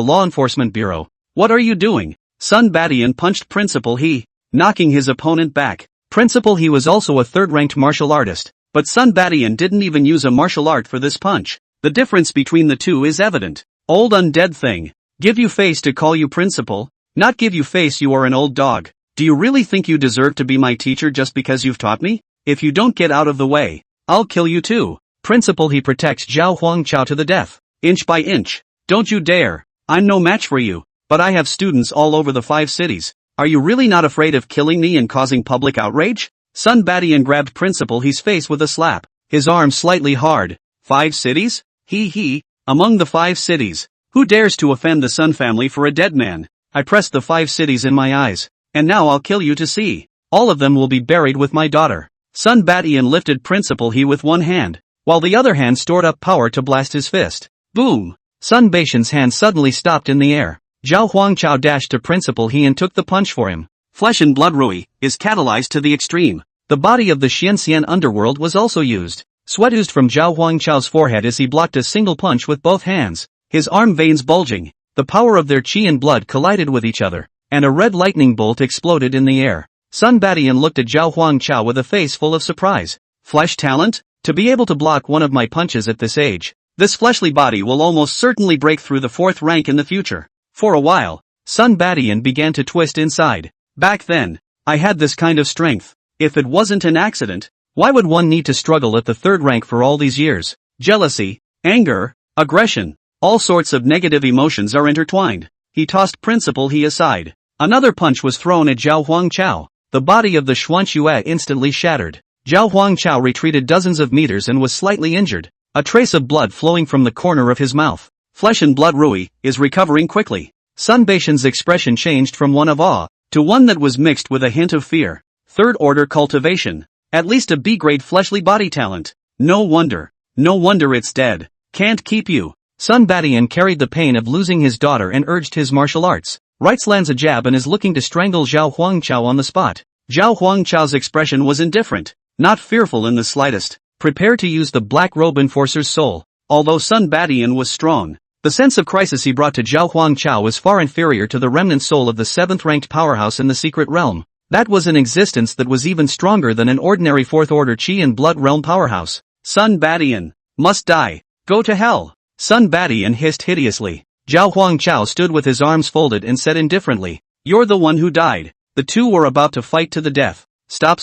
Law Enforcement Bureau. What are you doing? Sun Badian punched Principal He, knocking his opponent back. Principal He was also a third-ranked martial artist, but Sun Badian didn't even use a martial art for this punch. The difference between the two is evident. Old undead thing. Give you face to call you principal? Not give you face, you are an old dog. Do you really think you deserve to be my teacher just because you've taught me? If you don't get out of the way, I'll kill you too. Principal He protects Zhao Huangchao to the death. Inch by inch. Don't you dare. I'm no match for you, but I have students all over the 5 cities. Are you really not afraid of killing me and causing public outrage? Sun Badian grabbed Principal He's face with a slap, his arm slightly hard. 5 cities? He, among the 5 cities. Who dares to offend the Sun family for a dead man? I pressed the 5 cities in my eyes, and now I'll kill you to see. All of them will be buried with my daughter. Sun Badian lifted Principal He with one hand, while the other hand stored up power to blast his fist. Boom! Sun Baishan's hand suddenly stopped in the air. Zhao Huangchao dashed to Principal He and took the punch for him. Flesh and blood Rui is catalyzed to the extreme. The body of the Xianxian underworld was also used. Sweat oozed from Zhao Huangchao's forehead as he blocked a single punch with both hands, his arm veins bulging. The power of their qi and blood collided with each other, and a red lightning bolt exploded in the air. Sun Badian looked at Zhao Huangchao with a face full of surprise. Flesh talent? To be able to block one of my punches at this age, this fleshly body will almost certainly break through the 4th rank in the future. For a while, Sun Badian began to twist inside. Back then, I had this kind of strength. If it wasn't an accident, why would one need to struggle at the 3rd rank for all these years? Jealousy, anger, aggression, all sorts of negative emotions are intertwined. He tossed Principal He aside. Another punch was thrown at Zhao Huangchao. The body of the Xuanxue instantly shattered. Zhao Huangchao retreated dozens of meters and was slightly injured. A trace of blood flowing from the corner of his mouth. Flesh and blood Rui is recovering quickly. Sun Baishan's expression changed from one of awe to one that was mixed with a hint of fear. 3rd order cultivation. At least a B-grade fleshly body talent. No wonder it's dead. Can't keep you. Sun Badian carried the pain of losing his daughter and urged his martial arts. Rights lands a jab and is looking to strangle Zhao Huangchao on the spot. Zhao Huangchao's expression was indifferent, not fearful in the slightest. Prepare to use the Black Robe Enforcer's soul. Although Sun Badian was strong, the sense of crisis he brought to Zhao Huangchao was far inferior to the remnant soul of the 7th-ranked powerhouse in the secret realm. That was an existence that was even stronger than an ordinary 4th-order Qi and Blood realm powerhouse. Sun Badian must die. Go to hell. Sun Badian hissed hideously. Zhao Huangchao stood with his arms folded and said indifferently, "You're the one who died." The two were about to fight to the death. Stop.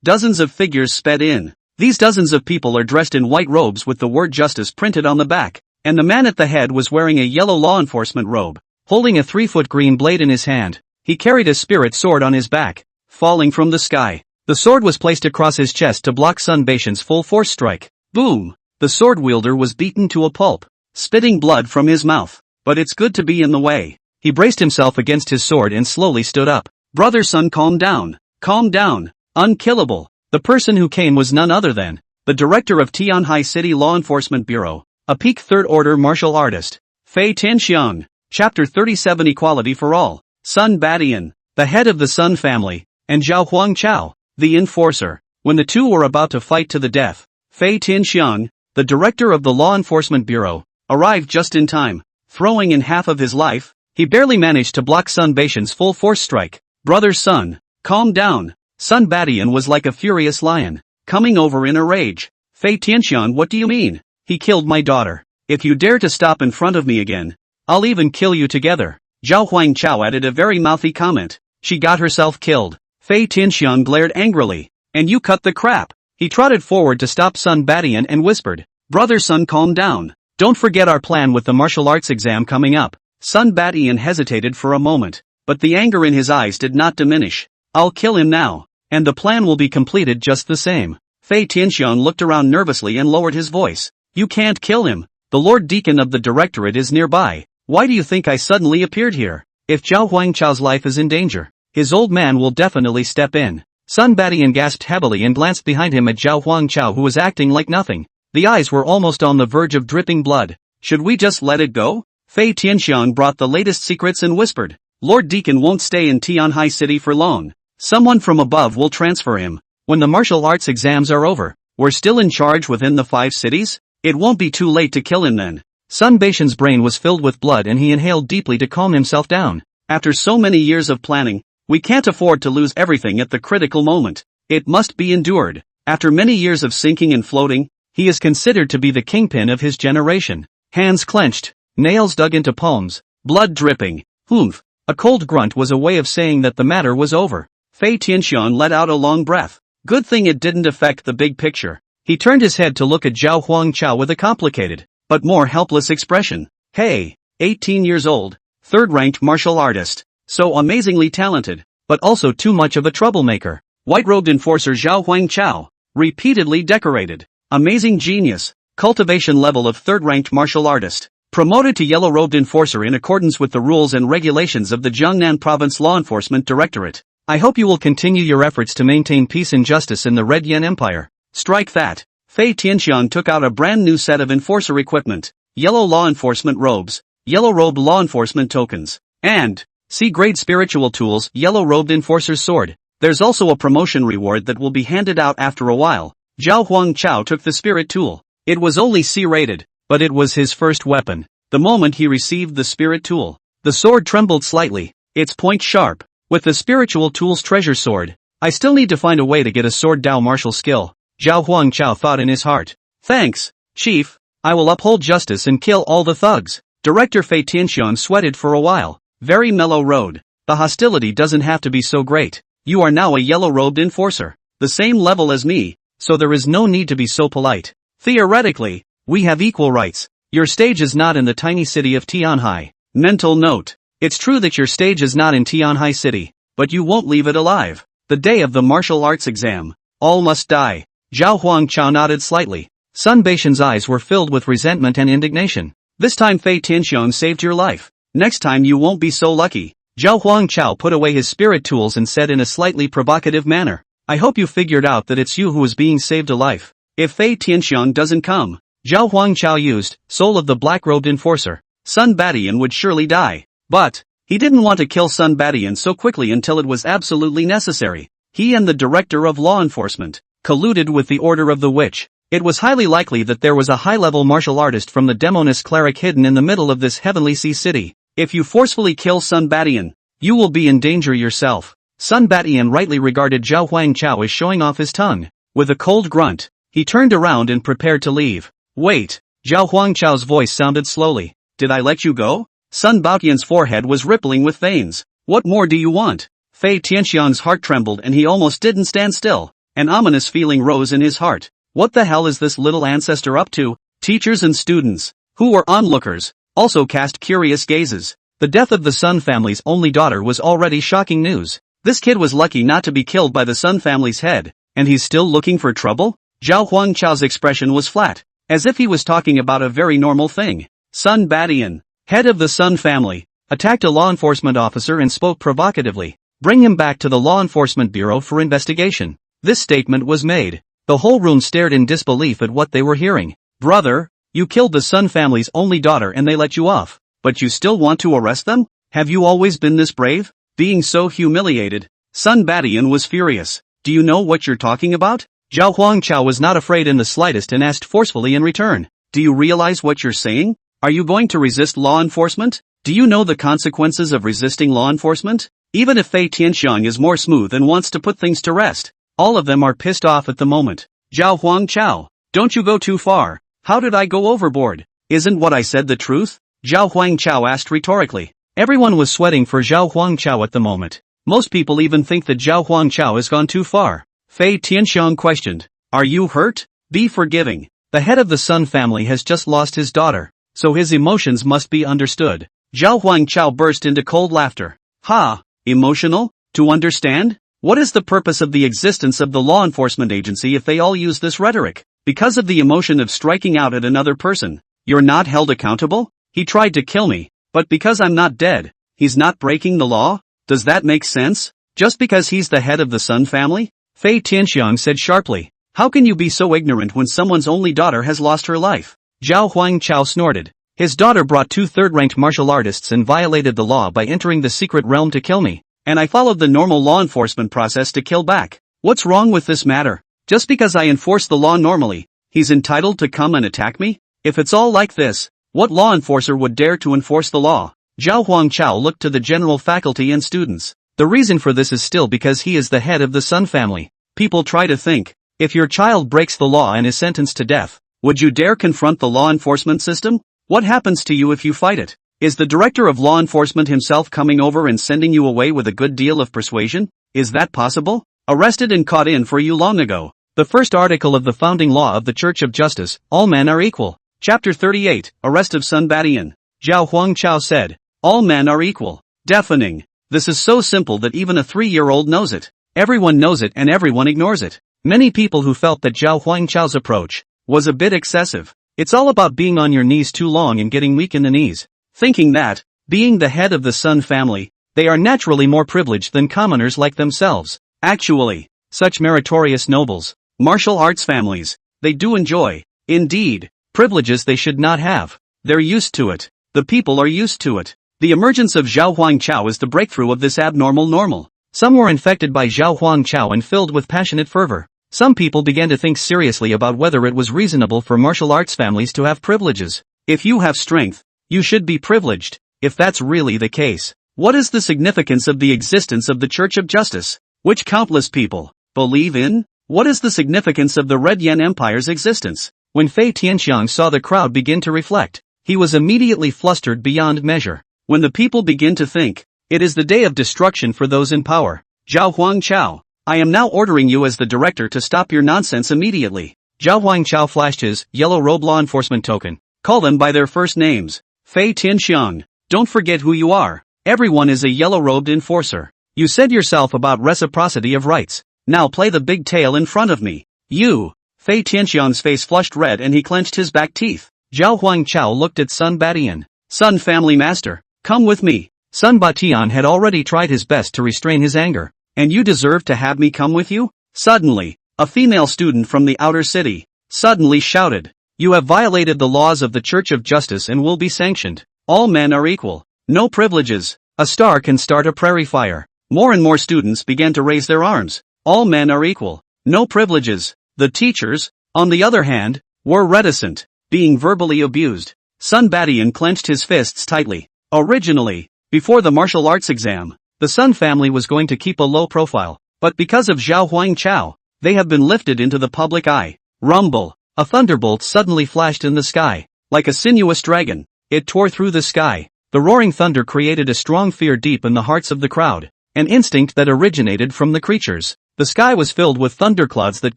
Dozens of figures sped in. These dozens of people are dressed in white robes with the word justice printed on the back, and the man at the head was wearing a yellow law enforcement robe, holding a 3-foot green blade in his hand. He carried a spirit sword on his back, falling from the sky. The sword was placed across his chest to block Sun Baishan's full force strike. Boom! The sword wielder was beaten to a pulp, spitting blood from his mouth. But it's good to be in the way. He braced himself against his sword and slowly stood up. Brother Sun, calm down. Calm down. Unkillable. The person who came was none other than the director of Tianhai City Law Enforcement Bureau, a peak 3rd order martial artist. Fei Tianxiang. Chapter 37 Equality for All. Sun Badian, the head of the Sun family, and Zhao Huangchao, the enforcer. When the two were about to fight to the death, Fei Tianxiang, the director of the Law Enforcement Bureau, arrived just in time. Throwing in half of his life, he barely managed to block Sun Baishan's full force strike. Brother Sun, calm down. Sun Badian was like a furious lion, coming over in a rage. Fei Tianxiang, what do you mean? He killed my daughter. If you dare to stop in front of me again, I'll even kill you together. Zhao Huangchao added a very mouthy comment. She got herself killed. Fei Tianxiang glared angrily. And you cut the crap. He trotted forward to stop Sun Badian and whispered, Brother Sun, calm down. Don't forget our plan with the martial arts exam coming up. Sun Badian hesitated for a moment, but the anger in his eyes did not diminish. I'll kill him now, and the plan will be completed just the same. Fei Tianxiang looked around nervously and lowered his voice. You can't kill him. The Lord Deacon of the Directorate is nearby. Why do you think I suddenly appeared here? If Zhao Huangchao's life is in danger, his old man will definitely step in. Sun Badian gasped heavily and glanced behind him at Zhao Huangchao, who was acting like nothing. The eyes were almost on the verge of dripping blood. Should we just let it go? Fei Tianxiang brought the latest secrets and whispered. Lord Deacon won't stay in Tianhai City for long. Someone from above will transfer him. When the martial arts exams are over, we're still in charge within the 5 cities? It won't be too late to kill him then. Sun Baishan's brain was filled with blood and he inhaled deeply to calm himself down. After so many years of planning, we can't afford to lose everything at the critical moment. It must be endured. After many years of sinking and floating, he is considered to be the kingpin of his generation. Hands clenched, nails dug into palms, blood dripping. Humph. A cold grunt was a way of saying that the matter was over. Fei Tianxiang let out a long breath. Good thing it didn't affect the big picture. He turned his head to look at Zhao Huangchao with a complicated, but more helpless expression. Hey, 18 years old, third-ranked martial artist, so amazingly talented, but also too much of a troublemaker. White-robed enforcer Zhao Huangchao, repeatedly decorated. Amazing genius, cultivation level of third-ranked martial artist. Promoted to yellow-robed enforcer in accordance with the rules and regulations of the Jiangnan Province Law Enforcement Directorate. I hope you will continue your efforts to maintain peace and justice in the Red Yen Empire. Strike that. Fei Tianxiang took out a brand new set of enforcer equipment. Yellow law enforcement robes, yellow-robed law enforcement tokens, and C-grade spiritual tools, yellow-robed enforcer's sword. There's also a promotion reward that will be handed out after a while. Zhao Huangchao took the spirit tool. It was only C-rated, but it was his first weapon. The moment he received the spirit tool, the sword trembled slightly, its point sharp. With the spiritual tool's treasure sword, I still need to find a way to get a sword Dao martial skill, Zhao Huangchao thought in his heart. Thanks, Chief. I will uphold justice and kill all the thugs. Director Fei Tianxiang sweated for a while. Very mellow road. The hostility doesn't have to be so great. You are now a yellow-robed enforcer, the same level as me, so there is no need to be so polite. Theoretically, we have equal rights. Your stage is not in the tiny city of Tianhai. Mental note. It's true that your stage is not in Tianhai City, but you won't leave it alive. The day of the martial arts exam, all must die. Zhao Huangchao nodded slightly. Sun Baishan's eyes were filled with resentment and indignation. This time Fei Tianxiang saved your life. Next time you won't be so lucky. Zhao Huangchao put away his spirit tools and said in a slightly provocative manner, I hope you figured out that it's you who is being saved a life. If Fei Tianxiang doesn't come, Zhao Huangchao used, soul of the black-robed enforcer, Sun Badian would surely die. But he didn't want to kill Sun Badian so quickly until it was absolutely necessary. He and the director of law enforcement colluded with the Order of the Witch. It was highly likely that there was a high-level martial artist from the demoness cleric hidden in the middle of this heavenly sea city. If you forcefully kill Sun Badian, you will be in danger yourself. Sun Badian rightly regarded Zhao Huangchao as showing off his tongue. With a cold grunt, he turned around and prepared to leave. Wait, Zhao Huangchao's voice sounded slowly. Did I let you go? Sun Baotian's forehead was rippling with veins. What more do you want? Fei Tianxiang's heart trembled and he almost didn't stand still. An ominous feeling rose in his heart. What the hell is this little ancestor up to? Teachers and students, who were onlookers, also cast curious gazes. The death of the Sun family's only daughter was already shocking news. This kid was lucky not to be killed by the Sun family's head, and he's still looking for trouble? Zhao Huangchao's expression was flat, as if he was talking about a very normal thing. Sun Badian, head of the Sun family, attacked a law enforcement officer and spoke provocatively. Bring him back to the Law Enforcement Bureau for investigation. This statement was made. The whole room stared in disbelief at what they were hearing. Brother, you killed the Sun family's only daughter and they let you off, but you still want to arrest them? Have you always been this brave? Being so humiliated, Sun Badian was furious. Do you know what you're talking about? Zhao Huangchao was not afraid in the slightest and asked forcefully in return. Do you realize what you're saying? Are you going to resist law enforcement? Do you know the consequences of resisting law enforcement? Even if Fei Tianxiang is more smooth and wants to put things to rest, all of them are pissed off at the moment. Zhao Huangchao, don't you go too far. How did I go overboard? Isn't what I said the truth? Zhao Huangchao asked rhetorically. Everyone was sweating for Zhao Huangchao at the moment. Most people even think that Zhao Huangchao has gone too far. Fei Tianxiang questioned. Are you hurt? Be forgiving. The head of the Sun family has just lost his daughter, so his emotions must be understood. Zhao Huangchao burst into cold laughter. Ha! Emotional? To understand? What is the purpose of the existence of the law enforcement agency if they all use this rhetoric? Because of the emotion of striking out at another person, you're not held accountable? He tried to kill me, but because I'm not dead, he's not breaking the law? Does that make sense? Just because he's the head of the Sun family? Fei Tianxiang said sharply. How can you be so ignorant when someone's only daughter has lost her life? Zhao Huangchao snorted. His daughter brought 2 third-ranked martial artists and violated the law by entering the secret realm to kill me, and I followed the normal law enforcement process to kill back. What's wrong with this matter? Just because I enforce the law normally, he's entitled to come and attack me? If it's all like this, what law enforcer would dare to enforce the law? Zhao Huangchao looked to the general faculty and students. The reason for this is still because he is the head of the Sun family. People try to think, if your child breaks the law and is sentenced to death, would you dare confront the law enforcement system? What happens to you if you fight it? Is the director of law enforcement himself coming over and sending you away with a good deal of persuasion? Is that possible? Arrested and caught in for you long ago. The first article of the founding law of the Church of Justice, all men are equal. Chapter 38, Arrest of Sun Badian. Zhao Huangchao said, all men are equal. Deafening. This is so simple that even a 3-year-old knows it. Everyone knows it and everyone ignores it. Many people who felt that Zhao Huangchao's approach was a bit excessive. It's all about being on your knees too long and getting weak in the knees. Thinking that, being the head of the Sun family, they are naturally more privileged than commoners like themselves. Actually, such meritorious nobles, martial arts families, they do enjoy, indeed, privileges they should not have. They're used to it. The people are used to it. The emergence of Zhao Huangchao is the breakthrough of this abnormal normal. Some were infected by Zhao Huangchao and filled with passionate fervor. Some people began to think seriously about whether it was reasonable for martial arts families to have privileges. If you have strength, you should be privileged. If that's really the case, what is the significance of the existence of the Church of Justice, which countless people believe in? What is the significance of the Red Yan Empire's existence? When Fei Tianxiang saw the crowd begin to reflect, he was immediately flustered beyond measure. When the people begin to think, it is the day of destruction for those in power. Zhao Huangchao, I am now ordering you as the director to stop your nonsense immediately. Zhao Huangchao flashed his yellow robe law enforcement token. Call them by their first names. Fei Tianxiang, don't forget who you are. Everyone is a yellow-robed enforcer. You said yourself about reciprocity of rights. Now play the big tail in front of me. You. Fei Tianxiang's face flushed red and he clenched his back teeth. Zhao Huangchao looked at Sun Badian. Sun family master, come with me. Sun Batian had already tried his best to restrain his anger. And you deserve to have me come with you? Suddenly, a female student from the outer city suddenly shouted, you have violated the laws of the Church of Justice and will be sanctioned. All men are equal. No privileges. A star can start a prairie fire. More and more students began to raise their arms. All men are equal. No privileges. The teachers, on the other hand, were reticent, being verbally abused. Sun Badian clenched his fists tightly. Originally, before the martial arts exam, the Sun family was going to keep a low profile, but because of Zhao Huangchao, they have been lifted into the public eye. Rumble. A thunderbolt suddenly flashed in the sky. Like a sinuous dragon, it tore through the sky. The roaring thunder created a strong fear deep in the hearts of the crowd, an instinct that originated from the creatures. The sky was filled with thunderclouds that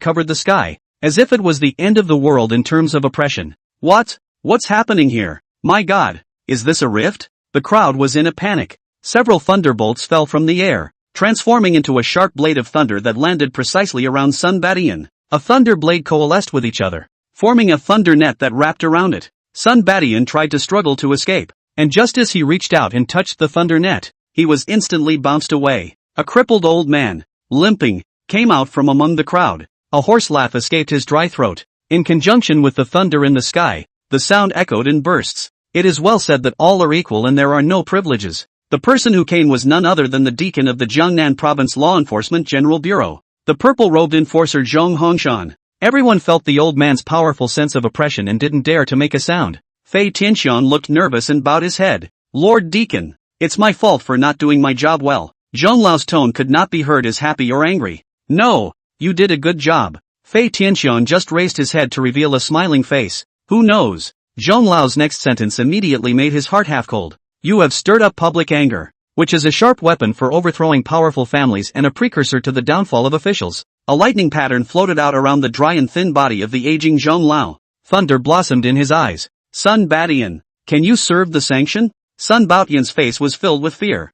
covered the sky, as if it was the end of the world in terms of oppression. What's happening here? My God, is this a rift? The crowd was in a panic. Several thunderbolts fell from the air, transforming into a sharp blade of thunder that landed precisely around Sun Badian. A thunder blade coalesced with each other, forming a thunder net that wrapped around it. Sun Badian tried to struggle to escape, and just as he reached out and touched the thunder net, he was instantly bounced away. A crippled old man, limping, came out from among the crowd. A hoarse laugh escaped his dry throat. In conjunction with the thunder in the sky, the sound echoed in bursts. It is well said that all are equal and there are no privileges. The person who came was none other than the deacon of the Jiangnan Province Law Enforcement General Bureau, the purple-robed enforcer Zhong Hongshan. Everyone felt the old man's powerful sense of oppression and didn't dare to make a sound. Fei Tianxiang looked nervous and bowed his head. Lord Deacon, it's my fault for not doing my job well. Zhong Lao's tone could not be heard as happy or angry. No, you did a good job. Fei Tianxiang just raised his head to reveal a smiling face. Who knows? Zhong Lao's next sentence immediately made his heart half cold. You have stirred up public anger, which is a sharp weapon for overthrowing powerful families and a precursor to the downfall of officials. A lightning pattern floated out around the dry and thin body of the aging Zhong Lao. Thunder blossomed in his eyes. Sun Badian, can you serve the sanction? Sun Baotian's face was filled with fear.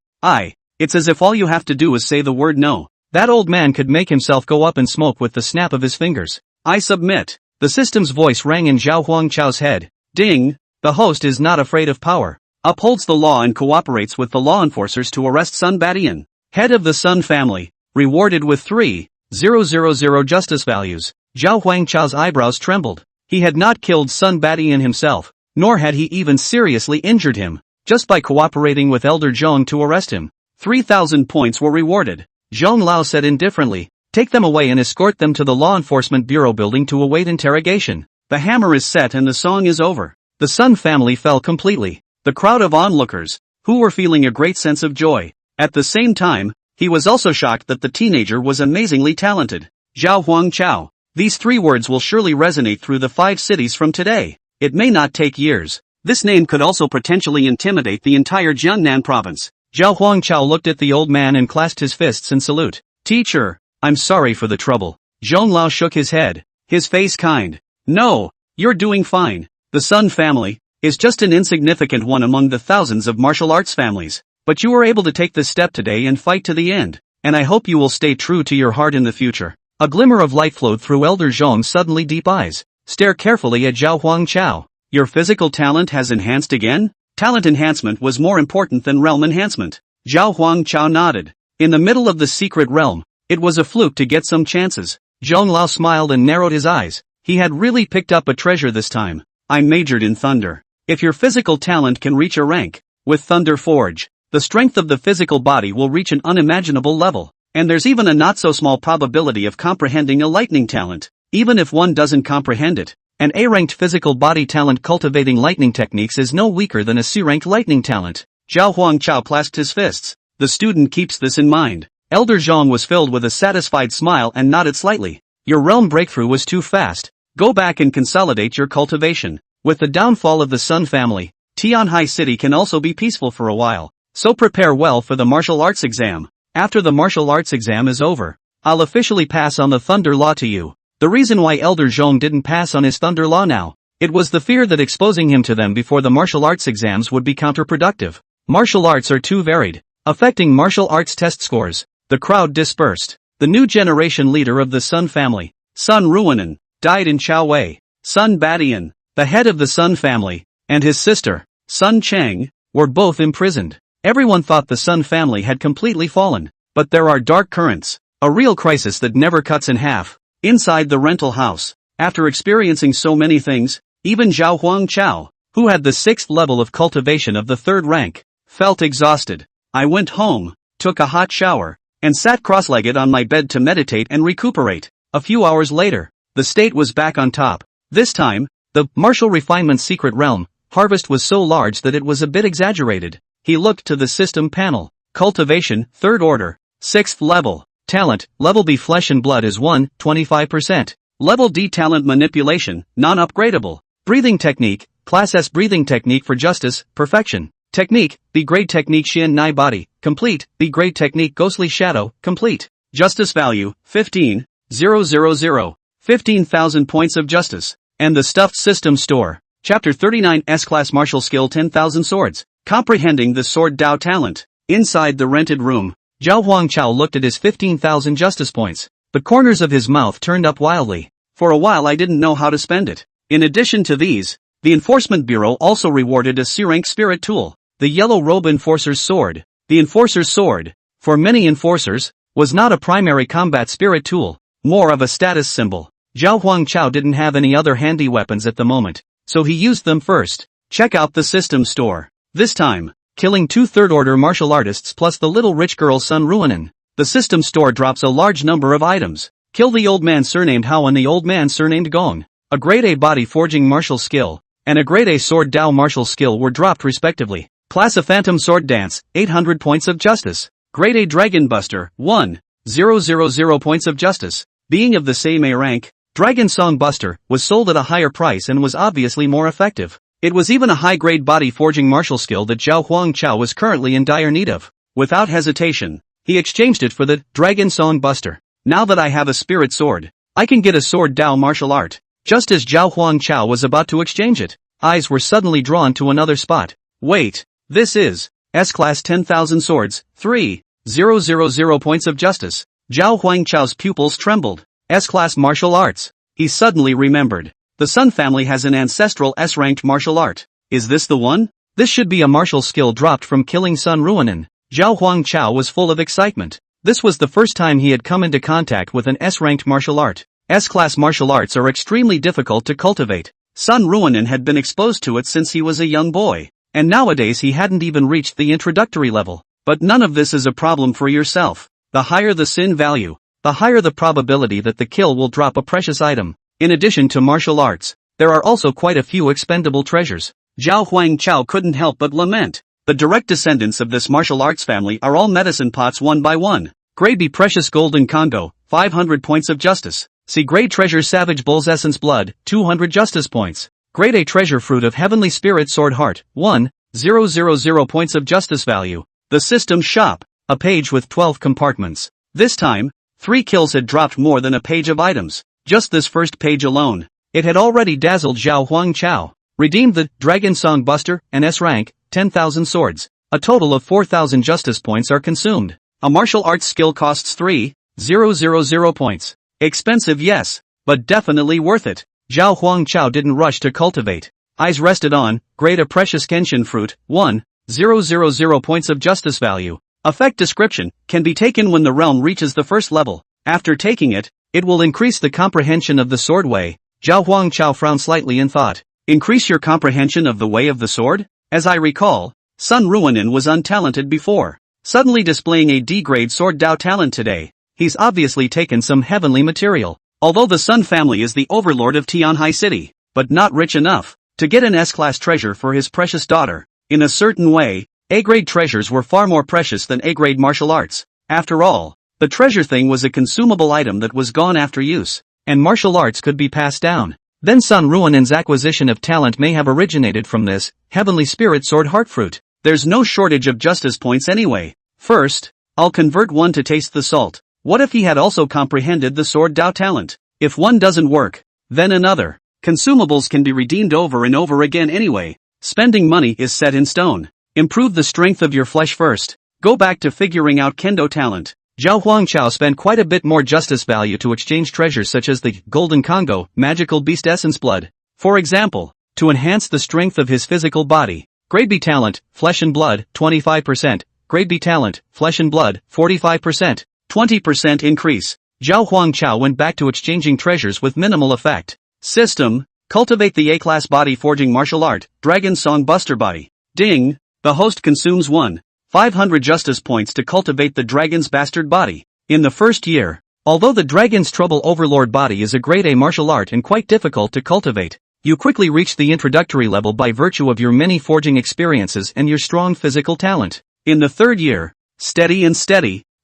It's as if all you have to do is say the word no. That old man could make himself go up in smoke with the snap of his fingers. I submit. The system's voice rang in Zhao Huangchao's head. Ding, the host is not afraid of power. Upholds the law and cooperates with the law enforcers to arrest Sun Badian, head of the Sun family, rewarded with 3 000 justice values. Zhao Huangchao's eyebrows trembled. He had not killed Sun Badian himself, nor had he even seriously injured him. Just by cooperating with Elder Zhong to arrest him, 3,000 points were rewarded. Zhong Lao said indifferently, "Take them away and escort them to the Law Enforcement Bureau building to await interrogation." The hammer is set and the song is over. The Sun family fell completely. The crowd of onlookers, who were feeling a great sense of joy. At the same time, he was also shocked that the teenager was amazingly talented. Zhao Huangchao. These 3 words will surely resonate through the 5 cities from today. It may not take years. This name could also potentially intimidate the entire Jiangnan province. Zhao Huangchao looked at the old man and clasped his fists in salute. "Teacher, I'm sorry for the trouble." Zhong Lao shook his head, his face kind. "No, you're doing fine. The Sun family is just an insignificant one among the thousands of martial arts families. But you were able to take this step today and fight to the end. And I hope you will stay true to your heart in the future." A glimmer of light flowed through Elder Zhong's suddenly deep eyes. "Stare carefully at Zhao Huangchao. Your physical talent has enhanced again?" Talent enhancement was more important than realm enhancement. Zhao Huangchao nodded. In the middle of the secret realm, it was a fluke to get some chances. Zhong Lao smiled and narrowed his eyes. He had really picked up a treasure this time. "I majored in thunder. If your physical talent can reach a rank with Thunder Forge, the strength of the physical body will reach an unimaginable level. And there's even a not-so-small probability of comprehending a lightning talent. Even if one doesn't comprehend it, an A-ranked physical body talent cultivating lightning techniques is no weaker than a C-ranked lightning talent." Zhao Huangchao clasped his fists. The student keeps this in mind. Elder Zhong was filled with a satisfied smile and nodded slightly. "Your realm breakthrough was too fast. Go back and consolidate your cultivation. With the downfall of the Sun family, Tianhai City can also be peaceful for a while. So prepare well for the martial arts exam. After the martial arts exam is over, I'll officially pass on the Thunder Law to you." The reason why Elder Zhong didn't pass on his Thunder Law now, it was the fear that exposing him to them before the martial arts exams would be counterproductive. Martial arts are too varied, affecting martial arts test scores. The crowd dispersed. The new generation leader of the Sun family, Sun Ruanan, died in Chaowei. Sun Badian, the head of the Sun family, and his sister, Sun Cheng, were both imprisoned. Everyone thought the Sun family had completely fallen. But there are dark currents, a real crisis that never cuts in half. Inside the rental house, after experiencing so many things, even Zhao Huangchao, who had the 6th level of cultivation of the 3rd rank, felt exhausted. "I went home, took a hot shower, and sat cross-legged on my bed to meditate and recuperate." A few hours later, the state was back on top. This time, the martial refinement secret realm harvest was so large that it was a bit exaggerated. He looked to the system panel. Cultivation, 3rd order, 6th level. Talent, level B flesh and blood is 1, 25%. Level D talent manipulation, non-upgradable. Breathing technique, class S breathing technique for justice, perfection. Technique, B grade technique Xian Nai body, complete. B grade technique ghostly shadow, complete. Justice value, 15,000. 15,000 points of justice. And the stuffed system store. Chapter 39 S-class martial skill 10,000 swords. Comprehending the sword Dao talent. Inside the rented room, Zhao Huangchao looked at his 15,000 justice points. The corners of his mouth turned up wildly. "For a while I didn't know how to spend it." In addition to these, the Enforcement Bureau also rewarded a C-rank spirit tool, the Yellow Robe Enforcer's Sword. The Enforcer's Sword, for many enforcers, was not a primary combat spirit tool, more of a status symbol. Zhao Huangchao didn't have any other handy weapons at the moment, so he used them first. Check out the system store. This time, killing 2 3rd-order martial artists plus the little rich girl Sun Ruanan. The system store drops a large number of items. Kill the old man surnamed Hao and the old man surnamed Gong. A grade A body forging martial skill, and a grade A sword Dao martial skill were dropped respectively. Class of Phantom Sword Dance, 800 points of justice. Grade A Dragon Buster, 1,000 points of justice. Being of the same A rank, Dragon Song Buster was sold at a higher price and was obviously more effective. It was even a high-grade body forging martial skill that Zhao Huangchao was currently in dire need of. Without hesitation, he exchanged it for the Dragon Song Buster. Now that I have a spirit sword, I can get a sword Dao martial art. Just as Zhao Huangchao was about to exchange it, eyes were suddenly drawn to another spot. Wait, this is S-class 10,000 swords, 3,000 points of justice. Zhao Huangchao's pupils trembled. S-class martial arts. He suddenly remembered. The Sun family has an ancestral S-ranked martial art. Is this the one? This should be a martial skill dropped from killing Sun Ruanan. Zhao Huangchao was full of excitement. This was the first time he had come into contact with an S-ranked martial art. S-class martial arts are extremely difficult to cultivate. Sun Ruonin had been exposed to it since he was a young boy, and nowadays he hadn't even reached the introductory level. But none of this is a problem for yourself. The higher the sin value, the higher the probability that the kill will drop a precious item. In addition to martial arts, there are also quite a few expendable treasures. Zhao Huangchao couldn't help but lament. The direct descendants of this martial arts family are all medicine pots one by one. Grade B Precious Golden Congo, 500 points of justice. C Grade Treasure Savage Bull's Essence Blood, 200 justice points. Grade A Treasure Fruit of Heavenly Spirit Sword Heart, 1,000 points of justice value. The System Shop, a page with 12 compartments. This time, 3 kills had dropped more than a page of items. Just this first page alone. It had already dazzled Zhao Huangchao. Redeemed the Dragon Song Buster and S rank, 10,000 swords. A total of 4,000 justice points are consumed. A martial arts skill costs 3,000 points. Expensive, yes, but definitely worth it. Zhao Huangchao didn't rush to cultivate. Eyes rested on Grade A Precious Kenshin Fruit, 1,000 points of justice value. Effect description can be taken when the realm reaches the first level. After taking it, it will increase the comprehension of the sword way. Zhao Huangchao frowned slightly and thought, increase your comprehension of the way of the sword? As I recall, Sun Ruonin was untalented before. Suddenly displaying a D-grade sword Dao talent today, he's obviously taken some heavenly material. Although the Sun family is the overlord of Tianhai City, but not rich enough to get an S-class treasure for his precious daughter. In a certain way, A-grade treasures were far more precious than A-grade martial arts. After all, the treasure thing was a consumable item that was gone after use, and martial arts could be passed down. Then Sun Ruonin's acquisition of talent may have originated from this Heavenly Spirit Sword Heart Fruit. There's no shortage of justice points anyway. First, I'll convert one to taste the salt. What if he had also comprehended the sword Dao talent? If one doesn't work, then another. Consumables can be redeemed over and over again anyway. Spending money is set in stone. Improve the strength of your flesh first. Go back to figuring out kendo talent. Zhao Huangchao spent quite a bit more justice value to exchange treasures such as the Golden Congo, Magical Beast Essence Blood. For example, to enhance the strength of his physical body. Grade B Talent, Flesh and Blood, 25%. Grade B Talent, Flesh and Blood, 45%. 20% increase. Zhao Huangchao went back to exchanging treasures with minimal effect. System, cultivate the A-class body forging martial art, Dragon Song Buster Body. Ding, the host consumes 1,500 justice points to cultivate the dragon's bastard body. In the first year, although the dragon's trouble overlord body is a grade A martial art and quite difficult to cultivate, you quickly reach the introductory level by virtue of your many forging experiences and your strong physical talent. In the third year, steady,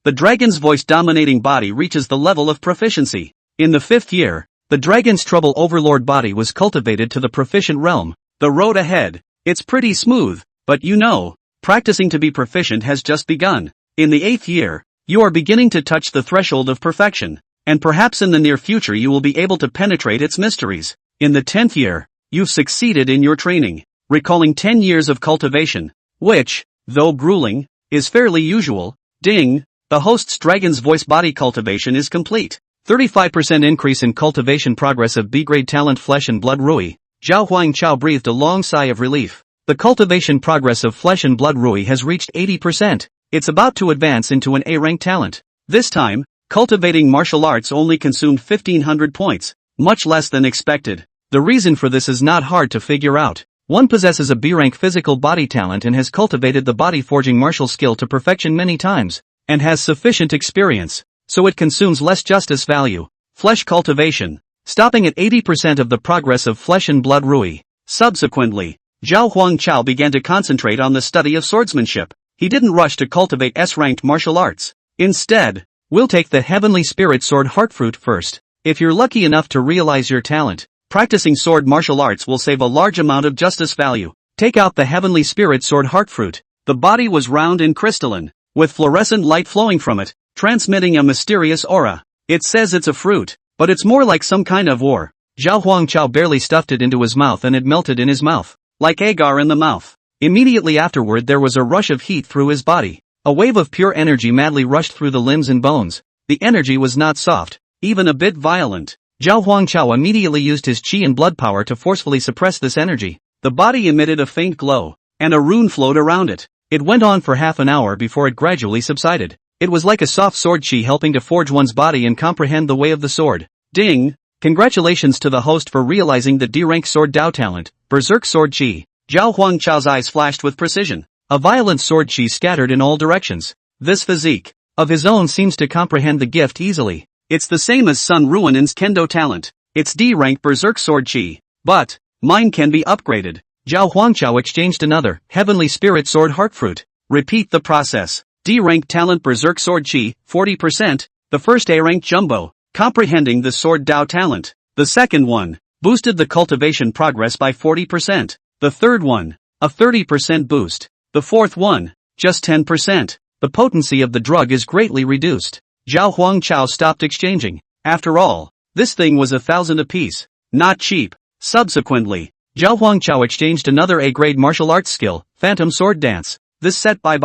the dragon's voice dominating body reaches the level of proficiency. In the fifth year, the dragon's trouble overlord body was cultivated to the proficient realm. The road ahead, it's pretty smooth, but practicing to be proficient has just begun. In the eighth year, you are beginning to touch the threshold of perfection, and perhaps in the near future you will be able to penetrate its mysteries. In the 10th year, you've succeeded in your training, recalling 10 years of cultivation, which, though grueling, is fairly usual. Ding, the host's dragon's voice body cultivation is complete. 35% increase in cultivation progress of B-grade talent Flesh and Blood Rui. Zhao Huangchao breathed a long sigh of relief. The cultivation progress of Flesh and Blood Rui has reached 80%. It's about to advance into an A-rank talent. This time, cultivating martial arts only consumed 1,500 points, much less than expected. The reason for this is not hard to figure out. One possesses a B-rank physical body talent and has cultivated the body forging martial skill to perfection many times, and has sufficient experience, so it consumes less justice value. Flesh cultivation, stopping at 80% of the progress of Flesh and Blood Rui. Subsequently, Zhao Huangchao began to concentrate on the study of swordsmanship. He didn't rush to cultivate S-ranked martial arts. Instead, we'll take the Heavenly Spirit Sword Heart Fruit first. If you're lucky enough to realize your talent, practicing sword martial arts will save a large amount of justice value. Take out the Heavenly Spirit Sword Heart Fruit. The body was round and crystalline, with fluorescent light flowing from it, transmitting a mysterious aura. It says it's a fruit, but it's more like some kind of ore. Zhao Huangchao barely stuffed it into his mouth and it melted in his mouth, like agar in the mouth. Immediately afterward there was a rush of heat through his body. A wave of pure energy madly rushed through the limbs and bones. The energy was not soft, even a bit violent. Zhao Huangchao immediately used his qi and blood power to forcefully suppress this energy. The body emitted a faint glow, and a rune flowed around it. It went on for half an hour before it gradually subsided. It was like a soft sword chi helping to forge one's body and comprehend the way of the sword. Ding! Congratulations to the host for realizing the D-rank sword Dao talent, Berserk Sword Chi. Zhao Huangchao's eyes flashed with precision. A violent sword chi scattered in all directions. This physique of his own seems to comprehend the gift easily. It's the same as Sun Ruonin's Kendo talent. It's D-rank Berserk Sword Chi. But mine can be upgraded. Zhao Huangchao exchanged another Heavenly Spirit Sword Heartfruit. Repeat the process. D-rank talent Berserk Sword Chi, 40%. The first A-rank Jumbo, comprehending the Sword Dao talent. The second one boosted the cultivation progress by 40%. The third one, a 30% boost. The fourth one, just 10%. The potency of the drug is greatly reduced. Zhao Huangchao stopped exchanging. After all, this thing was 1,000 apiece. Not cheap. Subsequently, Zhao Huangchao exchanged another A-grade martial arts skill, Phantom Sword Dance. This set by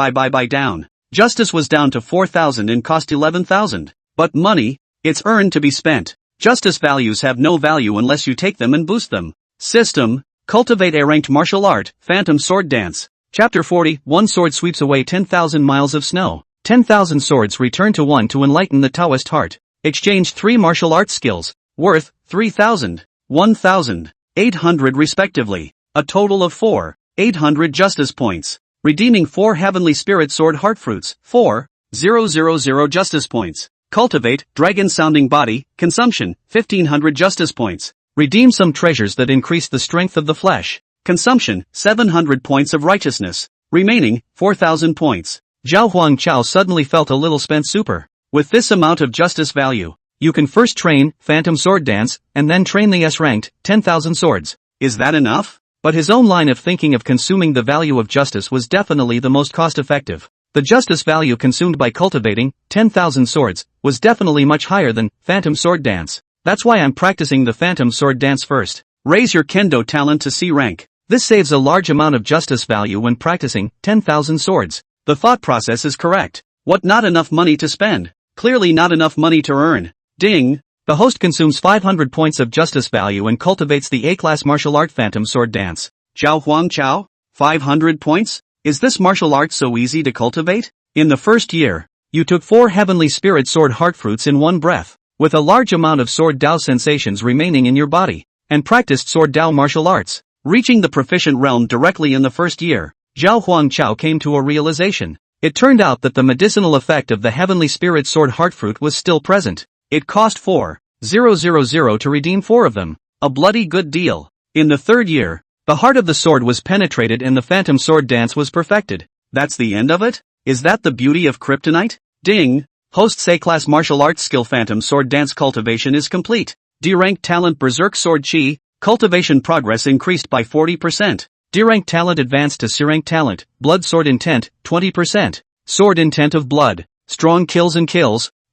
down. Justice was down to 4,000 and cost 11,000. But money, it's earned to be spent. Justice values have no value unless you take them and boost them. System, cultivate A-ranked martial art, Phantom Sword Dance. Chapter 40, one sword sweeps away 10,000 miles of snow. 10,000 swords return to one to enlighten the Taoist heart. Exchange 3 martial arts skills, worth 3,000, 1,800 respectively. A total of 4,800 justice points. Redeeming 4 Heavenly Spirit Sword Heartfruits, 4,000 justice points. Cultivate, Dragon Sounding Body, consumption, 1,500 justice points. Redeem some treasures that increase the strength of the flesh. Consumption, 700 points of righteousness. Remaining, 4,000 points. Zhao Huangchao suddenly felt a little spent super. With this amount of justice value, you can first train Phantom Sword Dance, and then train the S-ranked 10,000 swords. Is that enough? But his own line of thinking of consuming the value of justice was definitely the most cost-effective. The justice value consumed by cultivating 10,000 swords was definitely much higher than Phantom Sword Dance. That's why I'm practicing the Phantom Sword Dance first. Raise your Kendo talent to C rank. This saves a large amount of justice value when practicing 10,000 swords. The thought process is correct. What, not enough money to spend? Clearly not enough money to earn. Ding! The host consumes 500 points of justice value and cultivates the A-class martial art Phantom Sword Dance. Zhao Huangchao? 500 points? Is this martial art so easy to cultivate? In the first year, you took 4 Heavenly Spirit Sword Heartfruits in one breath, with a large amount of Sword Dao sensations remaining in your body, and practiced Sword Dao martial arts, reaching the proficient realm directly in the first year. Zhao Huangchao came to a realization. It turned out that the medicinal effect of the Heavenly Spirit Sword Heartfruit was still present. It cost 4,000 to redeem 4 of them. A bloody good deal. In the third year, the heart of the sword was penetrated and the Phantom Sword Dance was perfected. That's the end of it? Is that the beauty of kryptonite? Ding! Host's A-class martial arts skill Phantom Sword Dance cultivation is complete. D-rank talent Berserk Sword Chi, cultivation progress increased by 40%. D-rank talent advanced to C-rank talent, Blood Sword Intent, 20%. Sword Intent of Blood, strong kills,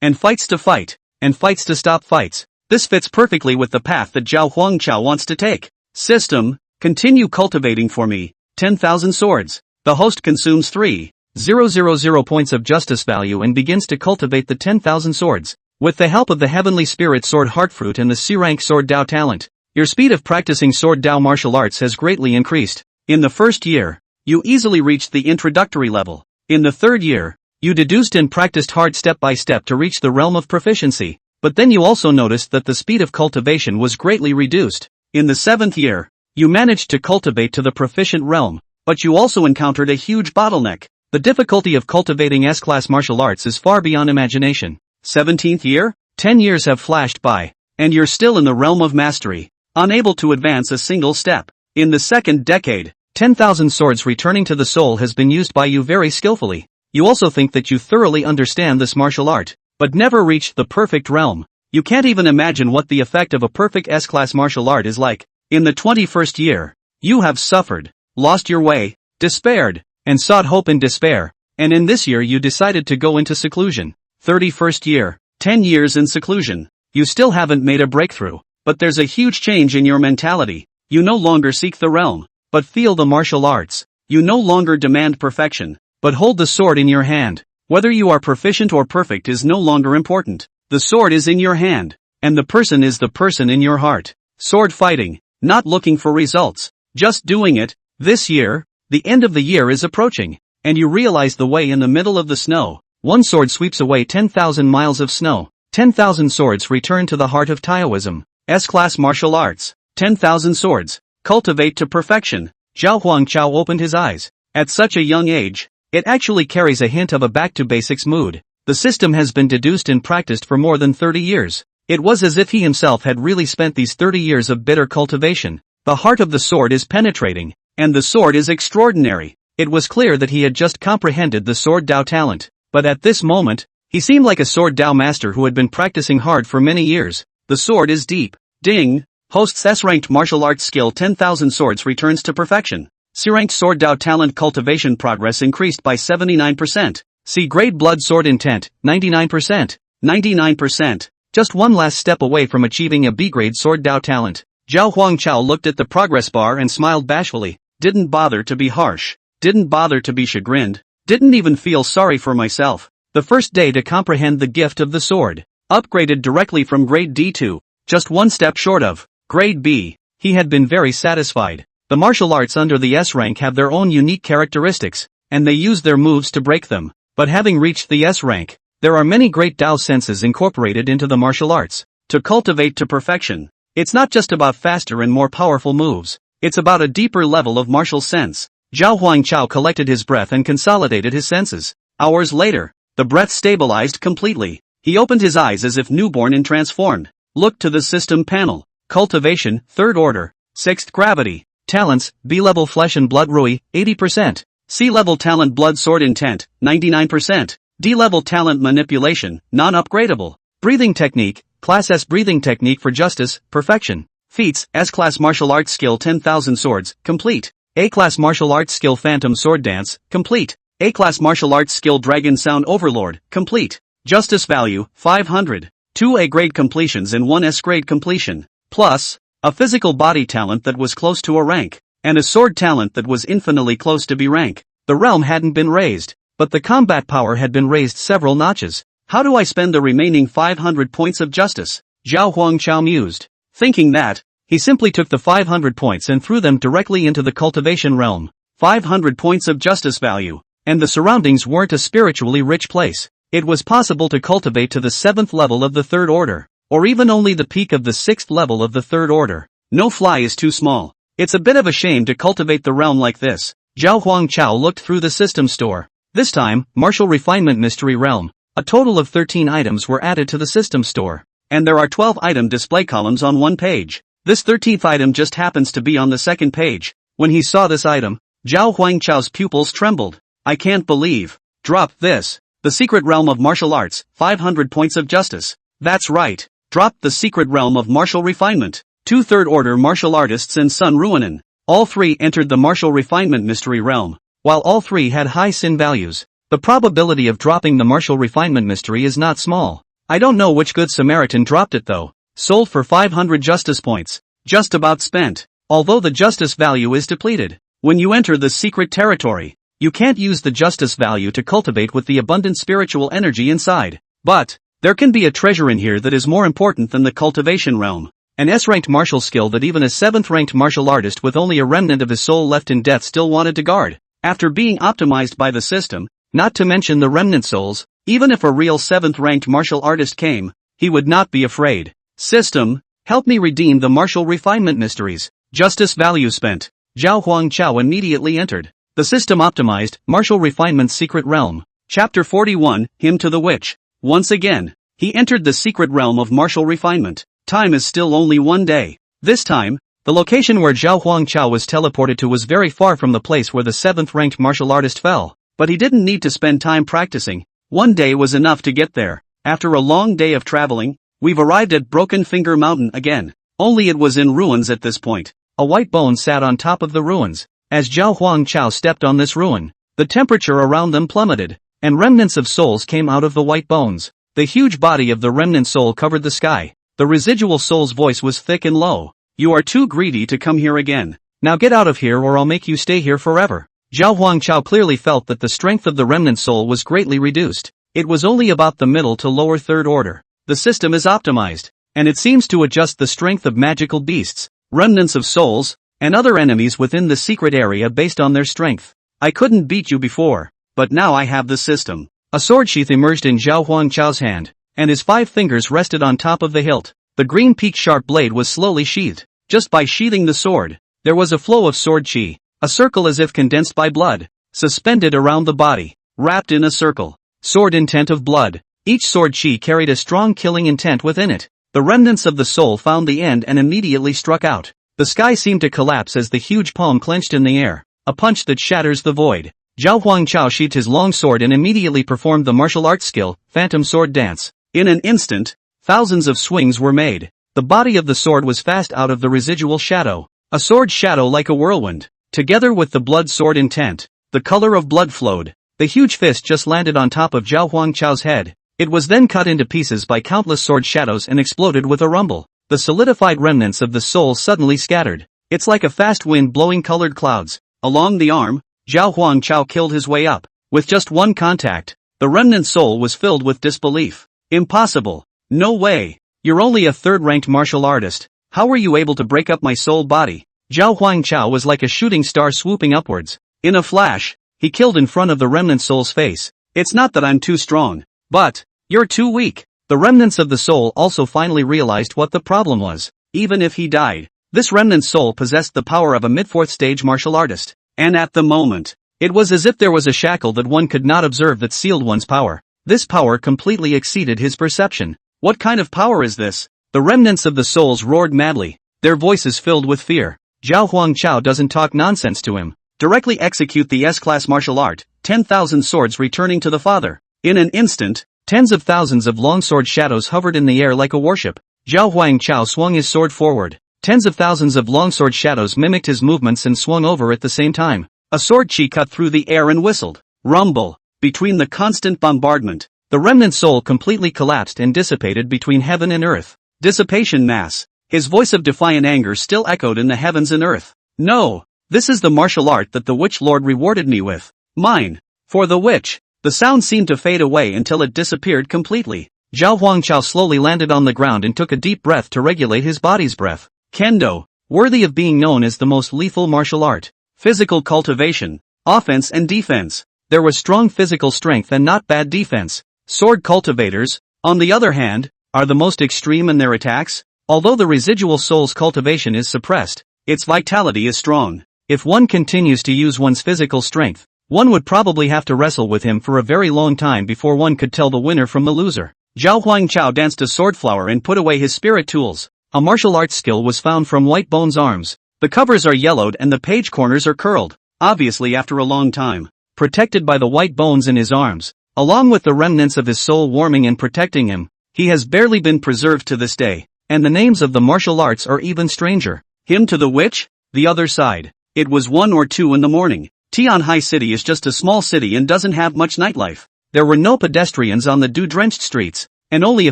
and fights to fight, and fights to stop fights. This fits perfectly with the path that Zhao Huangchao wants to take. System, continue cultivating for me, 10,000 swords. The host consumes 3,000 points of justice value and begins to cultivate the 10,000 swords. With the help of the Heavenly Spirit Sword Heartfruit and the C-rank Sword Dao talent, your speed of practicing Sword Dao martial arts has greatly increased. In the first year, you easily reached the introductory level. In the third year, you deduced and practiced hard step by step to reach the realm of proficiency. But then you also noticed that the speed of cultivation was greatly reduced. In the seventh year, you managed to cultivate to the proficient realm, but you also encountered a huge bottleneck. The difficulty of cultivating S-class martial arts is far beyond imagination. 17th year? 10 years have flashed by, and you're still in the realm of mastery, unable to advance a single step. In the second decade, 10,000 swords returning to the soul has been used by you very skillfully. You also think that you thoroughly understand this martial art, but never reached the perfect realm. You can't even imagine what the effect of a perfect S-class martial art is like. In the 21st year, you have suffered, lost your way, despaired, and sought hope in despair, and in this year you decided to go into seclusion. 31st year, 10 years in seclusion. You still haven't made a breakthrough, but there's a huge change in your mentality. You no longer seek the realm, but feel the martial arts. You no longer demand perfection, but hold the sword in your hand. Whether you are proficient or perfect is no longer important. The sword is in your hand, and the person is the person in your heart. Sword fighting, not looking for results, just doing it. This year, the end of the year is approaching, and you realize the way in the middle of the snow. One sword sweeps away 10,000 miles of snow. 10,000 swords return to the heart of Taoism. S-class martial arts. 10,000 swords. Cultivate to perfection. Zhao Huangchao opened his eyes. At such a young age, it actually carries a hint of a back-to-basics mood. The system has been deduced and practiced for more than 30 years. It was as if he himself had really spent these 30 years of bitter cultivation. The heart of the sword is penetrating, and the sword is extraordinary. It was clear that he had just comprehended the sword Dao talent, but at this moment, he seemed like a sword Dao master who had been practicing hard for many years. The sword is deep. Ding! Host's S-ranked martial arts skill 10,000 swords returns to perfection. C-ranked sword Dao talent cultivation progress increased by 79%. C-grade blood sword intent, 99%. 99%. Just one last step away from achieving a B-grade sword Dao talent. Zhao Huangchao looked at the progress bar and smiled bashfully. Didn't bother to be harsh. Didn't bother to be chagrined. Didn't even feel sorry for myself. The first day to comprehend the gift of the sword. Upgraded directly from grade D to just one step short of grade B. He had been very satisfied. The martial arts under the S rank have their own unique characteristics, and they use their moves to break them. But having reached the S rank, there are many great Dao senses incorporated into the martial arts. To cultivate to perfection, it's not just about faster and more powerful moves. It's about a deeper level of martial sense. Zhao Huangchao collected his breath and consolidated his senses. Hours later, the breath stabilized completely. He opened his eyes as if newborn and transformed. Looked to the system panel. Cultivation, 3rd order. 6th gravity. Talents, B-level flesh and blood Rui, 80%. C-level talent blood sword intent, 99%. D-level talent manipulation, non-upgradable. Breathing technique, Class S breathing technique for justice, perfection. Feats, S-class martial arts skill 10,000 swords, complete. A-class martial arts skill phantom sword dance, complete. A-class martial arts skill dragon sound overlord, complete. Justice value, 500. 2 A-grade completions and 1 S-grade completion. Plus, a physical body talent that was close to a rank, and a sword talent that was infinitely close to B rank. The realm hadn't been raised, but the combat power had been raised several notches. How do I spend the remaining 500 points of justice? Zhao Huangchao mused. Thinking that, he simply took the 500 points and threw them directly into the cultivation realm. 500 points of justice value, and the surroundings weren't a spiritually rich place. It was possible to cultivate to the 7th level of the 3rd order, or even only the peak of the 6th level of the 3rd order. No fly is too small. It's a bit of a shame to cultivate the realm like this. Zhao Huangchao looked through the system store. This time, Martial Refinement Mystery Realm. A total of 13 items were added to the system store, and there are 12 item display columns on one page. This 13th item just happens to be on the 2nd page. When he saw this item, Zhao Huangchao's pupils trembled. I can't believe. Drop this. The secret realm of martial arts, 500 points of justice. That's right. Drop the secret realm of martial refinement. 2 3rd order martial artists and Sun Ruinen. All 3 entered the martial refinement mystery realm. While all 3 had high sin values, the probability of dropping the martial refinement mystery is not small. I don't know which good Samaritan dropped it though. Sold for 500 justice points. Just about spent. Although the justice value is depleted. When you enter the secret territory, you can't use the justice value to cultivate with the abundant spiritual energy inside. But, there can be a treasure in here that is more important than the cultivation realm. An S-ranked martial skill that even a 7th-ranked martial artist with only a remnant of his soul left in death still wanted to guard. After being optimized by the system, not to mention the remnant souls, even if a real 7th-ranked martial artist came, he would not be afraid. System, help me redeem the martial refinement mysteries. Justice value spent. Zhao Huangchao immediately entered. The system optimized, martial refinement secret realm. Chapter 41, Hymn to the Witch. Once again, he entered the secret realm of martial refinement. Time is still only 1 day. This time, the location where Zhao Huangchao was teleported to was very far from the place where the 7th-ranked martial artist fell. But he didn't need to spend time practicing. 1 day was enough to get there. After a long day of traveling, we've arrived at Broken Finger Mountain again. Only it was in ruins at this point. A white bone sat on top of the ruins. As Zhao Huangchao stepped on this ruin, the temperature around them plummeted, and remnants of souls came out of the white bones. The huge body of the remnant soul covered the sky. The residual soul's voice was thick and low. You are too greedy to come here again. Now get out of here or I'll make you stay here forever. Zhao Huangchao clearly felt that the strength of the remnant soul was greatly reduced. It was only about the middle to lower 3rd order. The system is optimized, and it seems to adjust the strength of magical beasts, remnants of souls, and other enemies within the secret area based on their strength. I couldn't beat you before, but now I have the system. A sword sheath emerged in Zhao Huangchao's hand, and his 5 fingers rested on top of the hilt. The green peaked sharp blade was slowly sheathed. Just by sheathing the sword, there was a flow of sword chi, a circle as if condensed by blood, suspended around the body, wrapped in a circle. Sword intent of blood. Each sword chi carried a strong killing intent within it. The remnants of the soul found the end and immediately struck out. The sky seemed to collapse as the huge palm clenched in the air, a punch that shatters the void. Zhao Huangchao sheathed his long sword and immediately performed the martial arts skill, Phantom Sword Dance. In an instant, thousands of swings were made. The body of the sword was fast out of the residual shadow. A sword shadow like a whirlwind. Together with the blood sword intent, the color of blood flowed. The huge fist just landed on top of Zhao Huangchao's head. It was then cut into pieces by countless sword shadows and exploded with a rumble. The solidified remnants of the soul suddenly scattered. It's like a fast wind blowing colored clouds. Along the arm, Zhao Huangchao killed his way up. With just one contact, the remnant soul was filled with disbelief. Impossible. No way. You're only a third-ranked martial artist. How were you able to break up my soul body? Zhao Huangchao was like a shooting star swooping upwards. In a flash, he killed in front of the remnant soul's face. It's not that I'm too strong, but you're too weak. The remnants of the soul also finally realized what the problem was. Even if he died, this remnant soul possessed the power of a mid-4th stage martial artist. And at the moment, it was as if there was a shackle that one could not observe that sealed one's power. This power completely exceeded his perception. What kind of power is this? The remnants of the souls roared madly, their voices filled with fear. Zhao Huangchao doesn't talk nonsense to him. Directly execute the S-class martial art, 10,000 swords returning to the father. In an instant, tens of thousands of longsword shadows hovered in the air like a warship. Zhao Huangchao swung his sword forward. Tens of thousands of longsword shadows mimicked his movements and swung over at the same time. A sword chi cut through the air and whistled. Rumble. Between the constant bombardment, the remnant soul completely collapsed and dissipated between heaven and earth. Dissipation mass. His voice of defiant anger still echoed in the heavens and earth. No! This is the martial art that the Witch Lord rewarded me with. Mine. For the witch. The sound seemed to fade away until it disappeared completely. Zhao Huangchao slowly landed on the ground and took a deep breath to regulate his body's breath. Kendo. Worthy of being known as the most lethal martial art. Physical cultivation. Offense and defense. There was strong physical strength and not bad defense. Sword cultivators, on the other hand, are the most extreme in their attacks. Although the residual soul's cultivation is suppressed, its vitality is strong. If one continues to use one's physical strength, one would probably have to wrestle with him for a very long time before one could tell the winner from the loser. Zhao Huangchao danced a sword flower and put away his spirit tools. A martial arts skill was found from White Bone's arms. The covers are yellowed and the page corners are curled, obviously after a long time. Protected by the white bones in his arms, along with the remnants of his soul warming and protecting him, he has barely been preserved to this day. And the names of the martial arts are even stranger. Him to the witch? The other side. It was 1 or 2 in the morning. Tianhai City is just a small city and doesn't have much nightlife. There were no pedestrians on the dew-drenched streets, and only a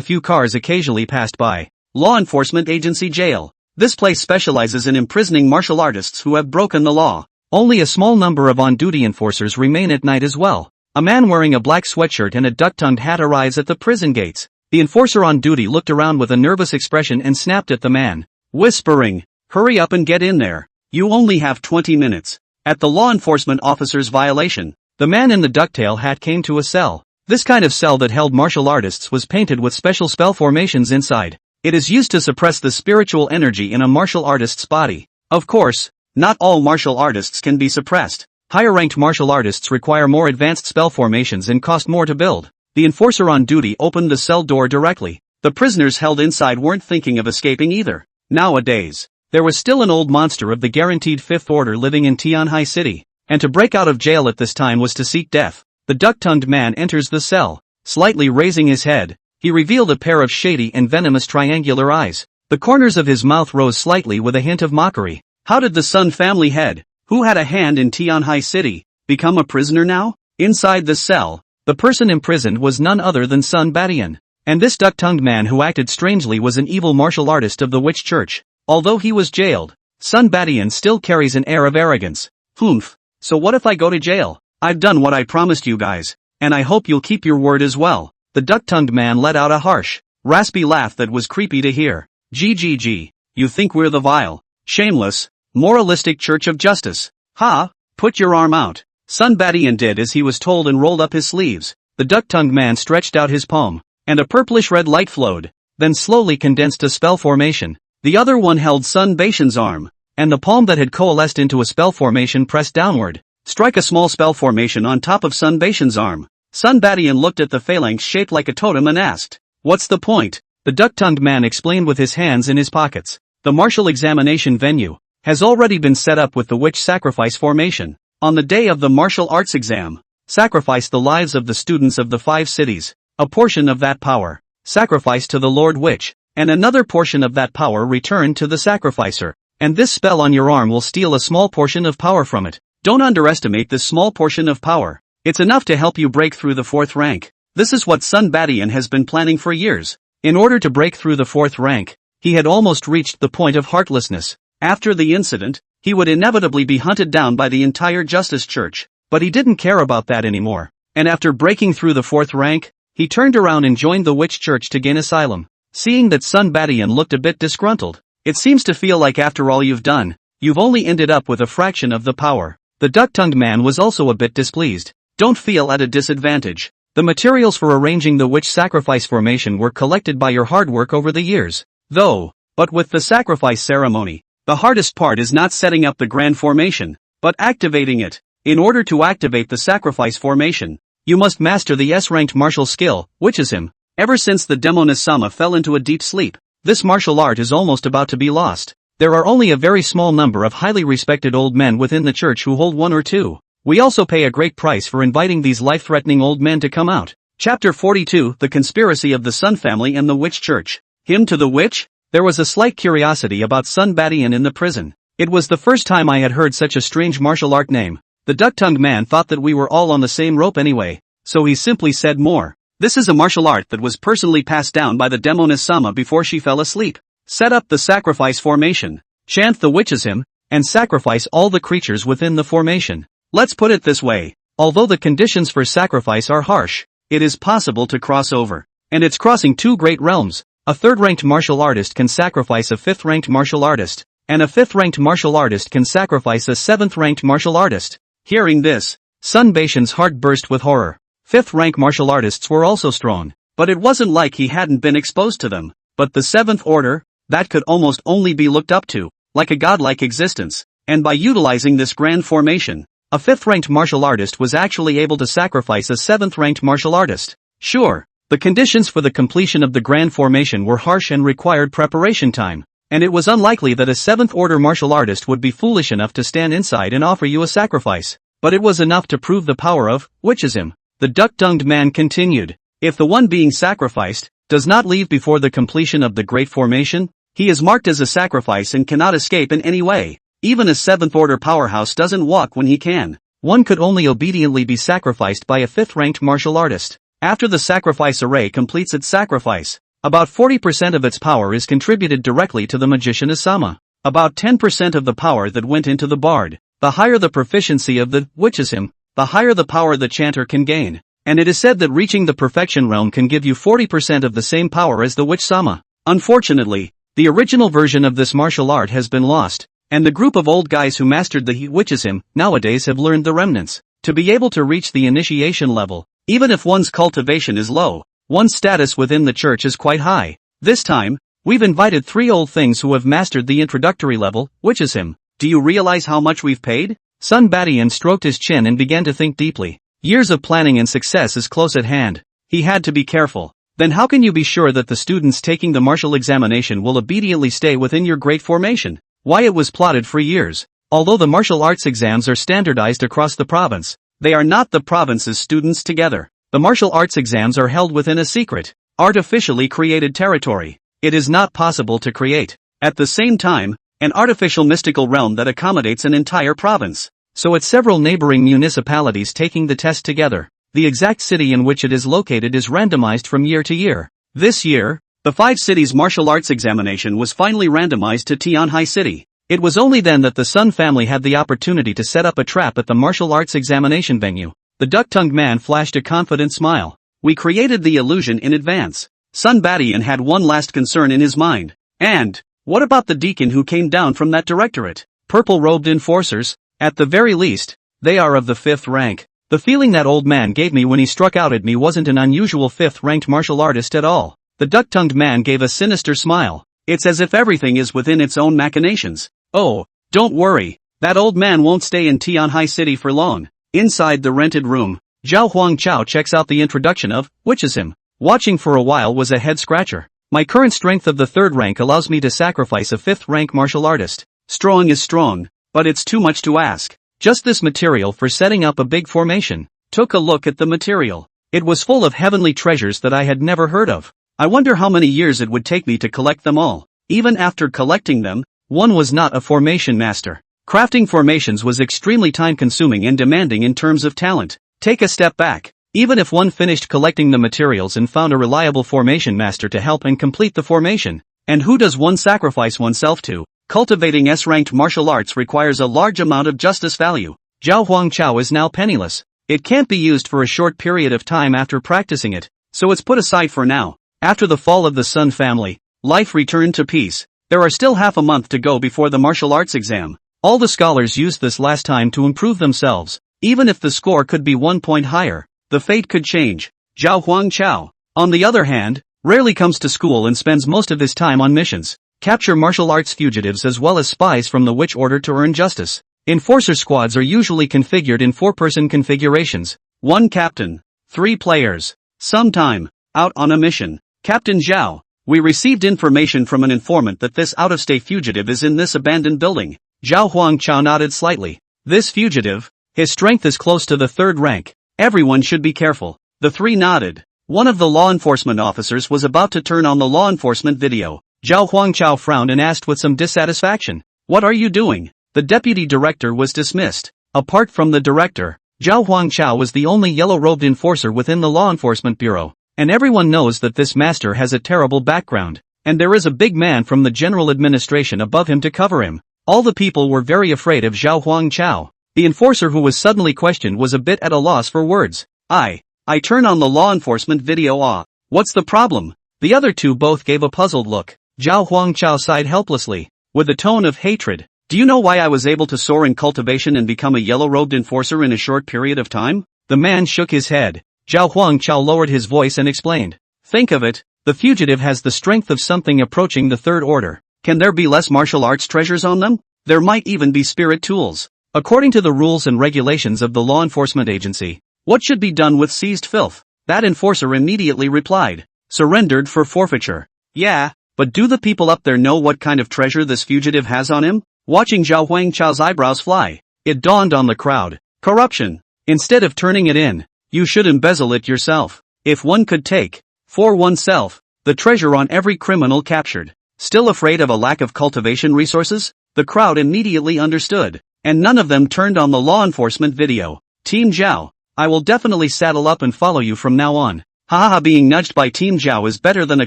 few cars occasionally passed by. Law enforcement agency jail. This place specializes in imprisoning martial artists who have broken the law. Only a small number of on-duty enforcers remain at night as well. A man wearing a black sweatshirt and a duck-tongued hat arrives at the prison gates. The enforcer on duty looked around with a nervous expression and snapped at the man, whispering, "Hurry up and get in there. You only have 20 minutes. At the law enforcement officer's violation, the man in the ducktail hat came to a cell. This kind of cell that held martial artists was painted with special spell formations inside. It is used to suppress the spiritual energy in a martial artist's body. Of course, not all martial artists can be suppressed. Higher-ranked martial artists require more advanced spell formations and cost more to build. The enforcer on duty opened the cell door directly. The prisoners held inside weren't thinking of escaping either. Nowadays, there was still an old monster of the guaranteed fifth order living in Tianhai City, and to break out of jail at this time was to seek death. The duck-tongued man enters the cell. Slightly raising his head, he revealed a pair of shady and venomous triangular eyes. The corners of his mouth rose slightly with a hint of mockery. How did the Sun family head, who had a hand in Tianhai City, become a prisoner now? Inside the cell, the person imprisoned was none other than Sun Badian. And this duck-tongued man who acted strangely was an evil martial artist of the Witch Church. Although he was jailed, Sun Badian still carries an air of arrogance. Humph. So what if I go to jail? I've done what I promised you guys, and I hope you'll keep your word as well. The duck-tongued man let out a harsh, raspy laugh that was creepy to hear. GGG. You think we're the vile, shameless, moralistic Church of Justice? Ha! Put your arm out. Sun Badian did as he was told and rolled up his sleeves. The duck-tongued man stretched out his palm, and a purplish-red light flowed, then slowly condensed a spell formation. The other one held Sun Baishan's arm, and the palm that had coalesced into a spell formation pressed downward. Strike a small spell formation on top of Sun Baishan's arm. Sun Badian looked at the phalanx shaped like a totem and asked, "What's the point?" The duck-tongued man explained with his hands in his pockets. "The martial examination venue has already been set up with the witch sacrifice formation. On the day of the martial arts exam, sacrifice the lives of the students of the 5 cities. A portion of that power, sacrifice to the Lord Witch, and another portion of that power return to the sacrificer. And this spell on your arm will steal a small portion of power from it. Don't underestimate this small portion of power. It's enough to help you break through the 4th rank." This is what Sun Badian has been planning for years. In order to break through the 4th rank, he had almost reached the point of heartlessness. After the incident, he would inevitably be hunted down by the entire Justice Church. But he didn't care about that anymore. And after breaking through the 4th rank, he turned around and joined the Witch Church to gain asylum. Seeing that Sun Badian looked a bit disgruntled, "It seems to feel like after all you've done, you've only ended up with a fraction of the power." The duck-tongued man was also a bit displeased. "Don't feel at a disadvantage. The materials for arranging the witch sacrifice formation were collected by your hard work over the years. But with the sacrifice ceremony, the hardest part is not setting up the grand formation, but activating it. In order to activate the sacrifice formation, you must master the S-ranked martial skill, Witchism. Ever since the Demoness-sama fell into a deep sleep, this martial art is almost about to be lost. There are only a very small number of highly respected old men within the church who hold 1 or 2. We also pay a great price for inviting these life-threatening old men to come out." Chapter 42, The Conspiracy of the Sun Family and the Witch Church. Him to the witch? There was a slight curiosity about Sun Badian in the prison. It was the first time I had heard such a strange martial art name. The duck-tongued man thought that we were all on the same rope anyway, so he simply said more. "This is a martial art that was personally passed down by the Demoness-sama before she fell asleep. Set up the sacrifice formation, chant the Witchism, and sacrifice all the creatures within the formation. Let's put it this way, although the conditions for sacrifice are harsh, it is possible to cross over. And it's crossing 2 great realms. A 3rd-ranked martial artist can sacrifice a 5th-ranked martial artist, and a 5th-ranked martial artist can sacrifice a 7th-ranked martial artist." Hearing this, Sun Baishan's heart burst with horror. 5th-rank martial artists were also strong, but it wasn't like he hadn't been exposed to them. But the 7th order, that could almost only be looked up to, like a godlike existence. And by utilizing this grand formation, a 5th-ranked martial artist was actually able to sacrifice a 7th-ranked martial artist. Sure, the conditions for the completion of the grand formation were harsh and required preparation time, and it was unlikely that a 7th-order martial artist would be foolish enough to stand inside and offer you a sacrifice. But it was enough to prove the power of Witchism. The duck-tongued man continued. "If the one being sacrificed does not leave before the completion of the great formation, he is marked as a sacrifice and cannot escape in any way. Even a 7th-order powerhouse doesn't walk when he can. One could only obediently be sacrificed by a 5th-ranked martial artist. After the sacrifice array completes its sacrifice, about 40% of its power is contributed directly to the magician Asama. About 10% of the power that went into the bard. The higher the proficiency of the Witchism, the higher the power the chanter can gain. And it is said that reaching the perfection realm can give you 40% of the same power as the Witch-sama. Unfortunately, the original version of this martial art has been lost, and the group of old guys who mastered the Witchism nowadays have learned the remnants. To be able to reach the initiation level, even if one's cultivation is low, one's status within the church is quite high. This time, we've invited 3 old things who have mastered the introductory level, Witchism. Do you realize how much we've paid?" Sun Badian stroked his chin and began to think deeply. Years of planning and success is close at hand. He had to be careful. Then how can you be sure that the students taking the martial examination will obediently stay within your great formation? Why, it was plotted for years. Although the martial arts exams are standardized across the province, they are not the province's students together. The martial arts exams are held within a secret, artificially created territory. It is not possible to create, at the same time, an artificial mystical realm that accommodates an entire province. So it's several neighboring municipalities taking the test together. The exact city in which it is located is randomized from year to year. This year, the 5 cities martial arts examination was finally randomized to Tianhai City. It was only then that the Sun family had the opportunity to set up a trap at the martial arts examination venue. The duck-tongued man flashed a confident smile. We created the illusion in advance. Sun Badian had one last concern in his mind. And, what about the deacon who came down from that directorate? Purple-robed enforcers? At the very least, they are of the 5th rank. The feeling that old man gave me when he struck out at me wasn't an unusual 5th-ranked martial artist at all. The duck-tongued man gave a sinister smile. It's as if everything is within its own machinations. Oh, don't worry. That old man won't stay in Tianhai City for long. Inside the rented room, Zhao Huangchao checks out the introduction of, which is him. Watching for a while was a head-scratcher. My current strength of the 3rd rank allows me to sacrifice a 5th-rank martial artist. Strong is strong, but it's too much to ask. Just this material for setting up a big formation. Took a look at the material. It was full of heavenly treasures that I had never heard of. I wonder how many years it would take me to collect them all. Even after collecting them, one was not a formation master. Crafting formations was extremely time-consuming and demanding in terms of talent. Take a step back. Even if one finished collecting the materials and found a reliable formation master to help and complete the formation, and who does one sacrifice oneself to? Cultivating S-ranked martial arts requires a large amount of justice value. Zhao Huangchao is now penniless. It can't be used for a short period of time after practicing it, so it's put aside for now. After the fall of the Sun family, life returned to peace. There are still half a month to go before the martial arts exam. All the scholars used this last time to improve themselves. Even if the score could be 1 point higher, the fate could change. Zhao Huangchao, on the other hand, rarely comes to school and spends most of his time on missions. Capture martial arts fugitives as well as spies from the witch order to earn justice. Enforcer squads are usually configured in 4-person configurations. 1 captain, 3 players. Sometime, out on a mission. Captain Zhao, we received information from an informant that this out-of-state fugitive is in this abandoned building. Zhao Huangchao nodded slightly. This fugitive, his strength is close to the 3rd rank. Everyone should be careful. The 3 nodded. One of the law enforcement officers was about to turn on the law enforcement video. Zhao Huangchao frowned and asked with some dissatisfaction, "What are you doing?" The deputy director was dismissed. Apart from the director, Zhao Huangchao was the only yellow-robed enforcer within the law enforcement bureau. And everyone knows that this master has a terrible background, and there is a big man from the general administration above him to cover him. All the people were very afraid of Zhao Huangchao. The enforcer who was suddenly questioned was a bit at a loss for words. I turn on the law enforcement video. What's the problem? The other 2 both gave a puzzled look. Zhao Huangchao sighed helplessly, with a tone of hatred. Do you know why I was able to soar in cultivation and become a yellow-robed enforcer in a short period of time? The man shook his head. Zhao Huangchao lowered his voice and explained. Think of it, the fugitive has the strength of something approaching the 3rd order. Can there be less martial arts treasures on them? There might even be spirit tools. According to the rules and regulations of the law enforcement agency, what should be done with seized filth? That enforcer immediately replied. Surrendered for forfeiture. Yeah, but do the people up there know what kind of treasure this fugitive has on him? Watching Zhao Huangchao's eyebrows fly, it dawned on the crowd. Corruption. Instead of turning it in, you should embezzle it yourself. If one could take, for oneself, the treasure on every criminal captured. Still afraid of a lack of cultivation resources? The crowd immediately understood, and none of them turned on the law enforcement video. Team Zhao, I will definitely saddle up and follow you from now on. Haha, being nudged by Team Zhao is better than a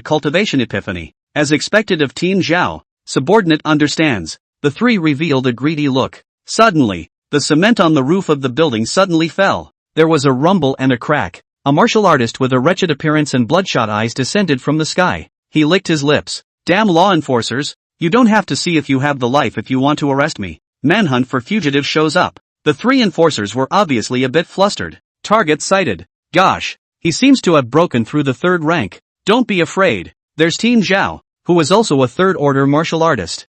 cultivation epiphany. As expected of Team Zhao, subordinate understands. The 3 revealed a greedy look. Suddenly, the cement on the roof of the building suddenly fell. There was a rumble and a crack. A martial artist with a wretched appearance and bloodshot eyes descended from the sky. He licked his lips. Damn law enforcers, you don't have to see if you have the life if you want to arrest me. Manhunt for fugitive shows up. The 3 enforcers were obviously a bit flustered. Target sighted. Gosh, he seems to have broken through the 3rd rank. Don't be afraid. There's Team Zhao, who is also a 3rd order martial artist.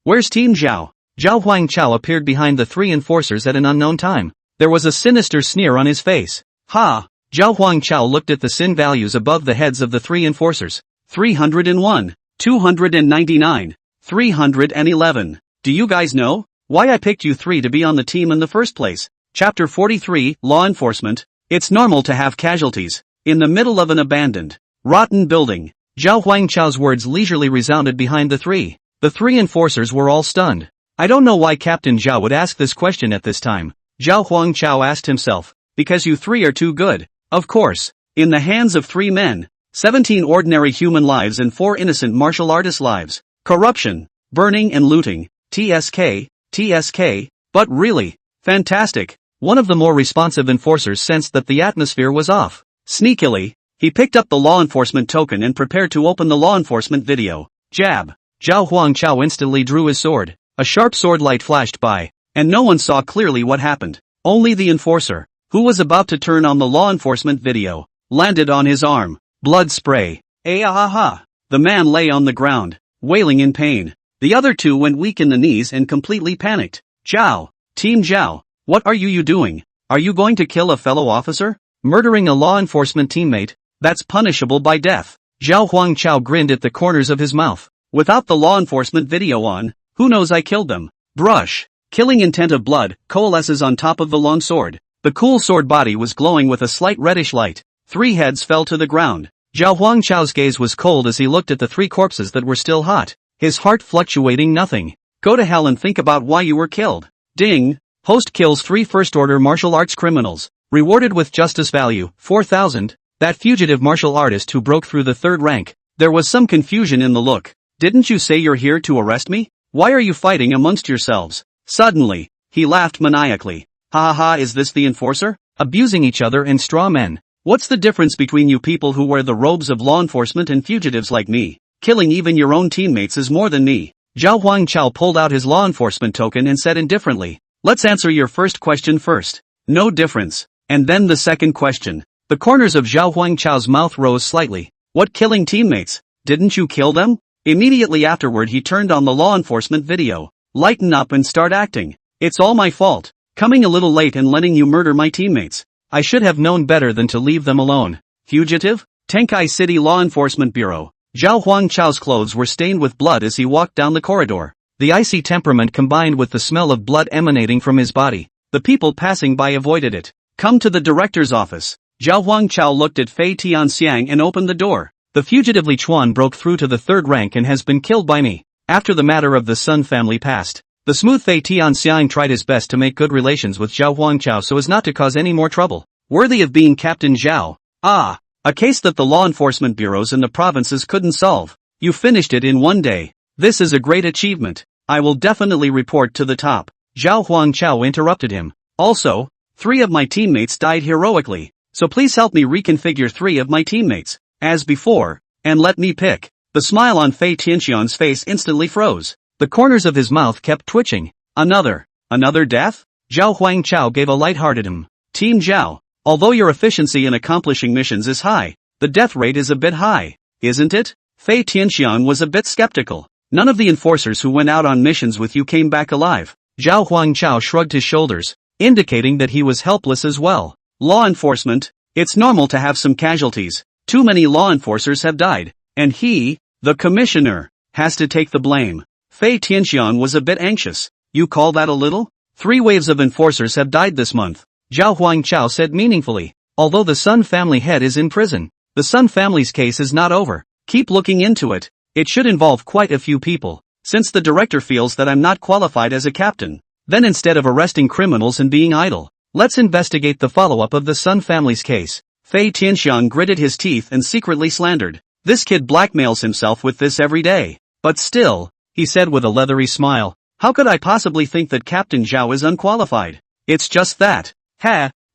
Where's Team Zhao? Zhao Huangchao appeared behind the 3 enforcers at an unknown time. There was a sinister sneer on his face. Ha! Zhao Huangchao looked at the sin values above the heads of the 3 enforcers. 301, 299, 311. Do you guys know why I picked you 3 to be on the team in the first place? Chapter 43, Law Enforcement. It's normal to have casualties. In the middle of an abandoned, rotten building. Zhao Huangchao's words leisurely resounded behind the 3. The 3 enforcers were all stunned. I don't know why Captain Zhao would ask this question at this time. Zhao Huangchao asked himself. Because you 3 are too good. Of course. In the hands of 3 men, 17 ordinary human lives and 4 innocent martial artist lives. Corruption, burning and looting. TSK. But really, fantastic. One of the more responsive enforcers sensed that the atmosphere was off. Sneakily, he picked up the law enforcement token and prepared to open the law enforcement video. Jab. Zhao Huangchao instantly drew his sword. A sharp sword light flashed by, and no one saw clearly what happened. Only the enforcer, who was about to turn on the law enforcement video, landed on his arm. Blood spray. Ah. The man lay on the ground, wailing in pain. The other two went weak in the knees and completely panicked. Zhao. Team Zhao. What are you doing? Are you going to kill a fellow officer? Murdering a law enforcement teammate? That's punishable by death. Zhao Huangchao grinned at the corners of his mouth. Without the law enforcement video on, who knows I killed them. Brush. Killing intent of blood coalesces on top of the long sword. The cool sword body was glowing with a slight reddish light. 3 heads fell to the ground. Zhao Huangchao's gaze was cold as he looked at the 3 corpses that were still hot, his heart fluctuating nothing. Go to hell and think about why you were killed. Ding. Host kills 3 first-order martial arts criminals. Rewarded with justice value, 4,000. That fugitive martial artist who broke through the 3rd rank. There was some confusion in the look. Didn't you say you're here to arrest me? Why are you fighting amongst yourselves? Suddenly, he laughed maniacally. Ha, is this the enforcer? Abusing each other and straw men. What's the difference between you people who wear the robes of law enforcement and fugitives like me? Killing even your own teammates is more than me. Zhao Huangchao pulled out his law enforcement token and said indifferently. Let's answer your first question first. No difference. And then the second question. The corners of Zhao Huangchao's mouth rose slightly. What killing teammates? Didn't you kill them? Immediately afterward he turned on the law enforcement video. Lighten up and start acting. It's all my fault. Coming a little late and letting you murder my teammates. I should have known better than to leave them alone. Fugitive? Tenkai City Law Enforcement Bureau. Zhao Huangchao's clothes were stained with blood as he walked down the corridor. The icy temperament combined with the smell of blood emanating from his body. The people passing by avoided it. Come to the director's office. Zhao Huangchao looked at Fei Tianxiang and opened the door. The fugitive Li Chuan broke through to the 3rd rank and has been killed by me. After the matter of the Sun family passed, the smooth Fei Tianxiang tried his best to make good relations with Zhao Huangchao so as not to cause any more trouble. Worthy of being Captain Zhao. Ah, a case that the law enforcement bureaus in the provinces couldn't solve. You finished it in 1 day. This is a great achievement. I will definitely report to the top. Zhao Huangchao interrupted him. Also, 3 of my teammates died heroically, so please help me reconfigure 3 of my teammates, as before, and let me pick. The smile on Fei Tianxiang's face instantly froze. The corners of his mouth kept twitching. Another death? Zhao Huangchao gave a light-hearted Team Zhao, although your efficiency in accomplishing missions is high, the death rate is a bit high, isn't it? Fei Tianxiang was a bit skeptical. None of the enforcers who went out on missions with you came back alive. Zhao Huangchao shrugged his shoulders, indicating that he was helpless as well. Law enforcement, it's normal to have some casualties. Too many law enforcers have died, and he, the commissioner, has to take the blame. Fei Tianxiang was a bit anxious. You call that a little? 3 waves of enforcers have died this month, Zhao Huangchao said meaningfully. Although the Sun family head is in prison, the Sun family's case is not over. Keep looking into it. It should involve quite a few people. Since the director feels that I'm not qualified as a captain, then instead of arresting criminals and being idle, let's investigate the follow-up of the Sun family's case. Fei Tianxiang gritted his teeth and secretly slandered. This kid blackmails himself with this every day. But still, he said with a leathery smile, how could I possibly think that Captain Zhao is unqualified? It's just that.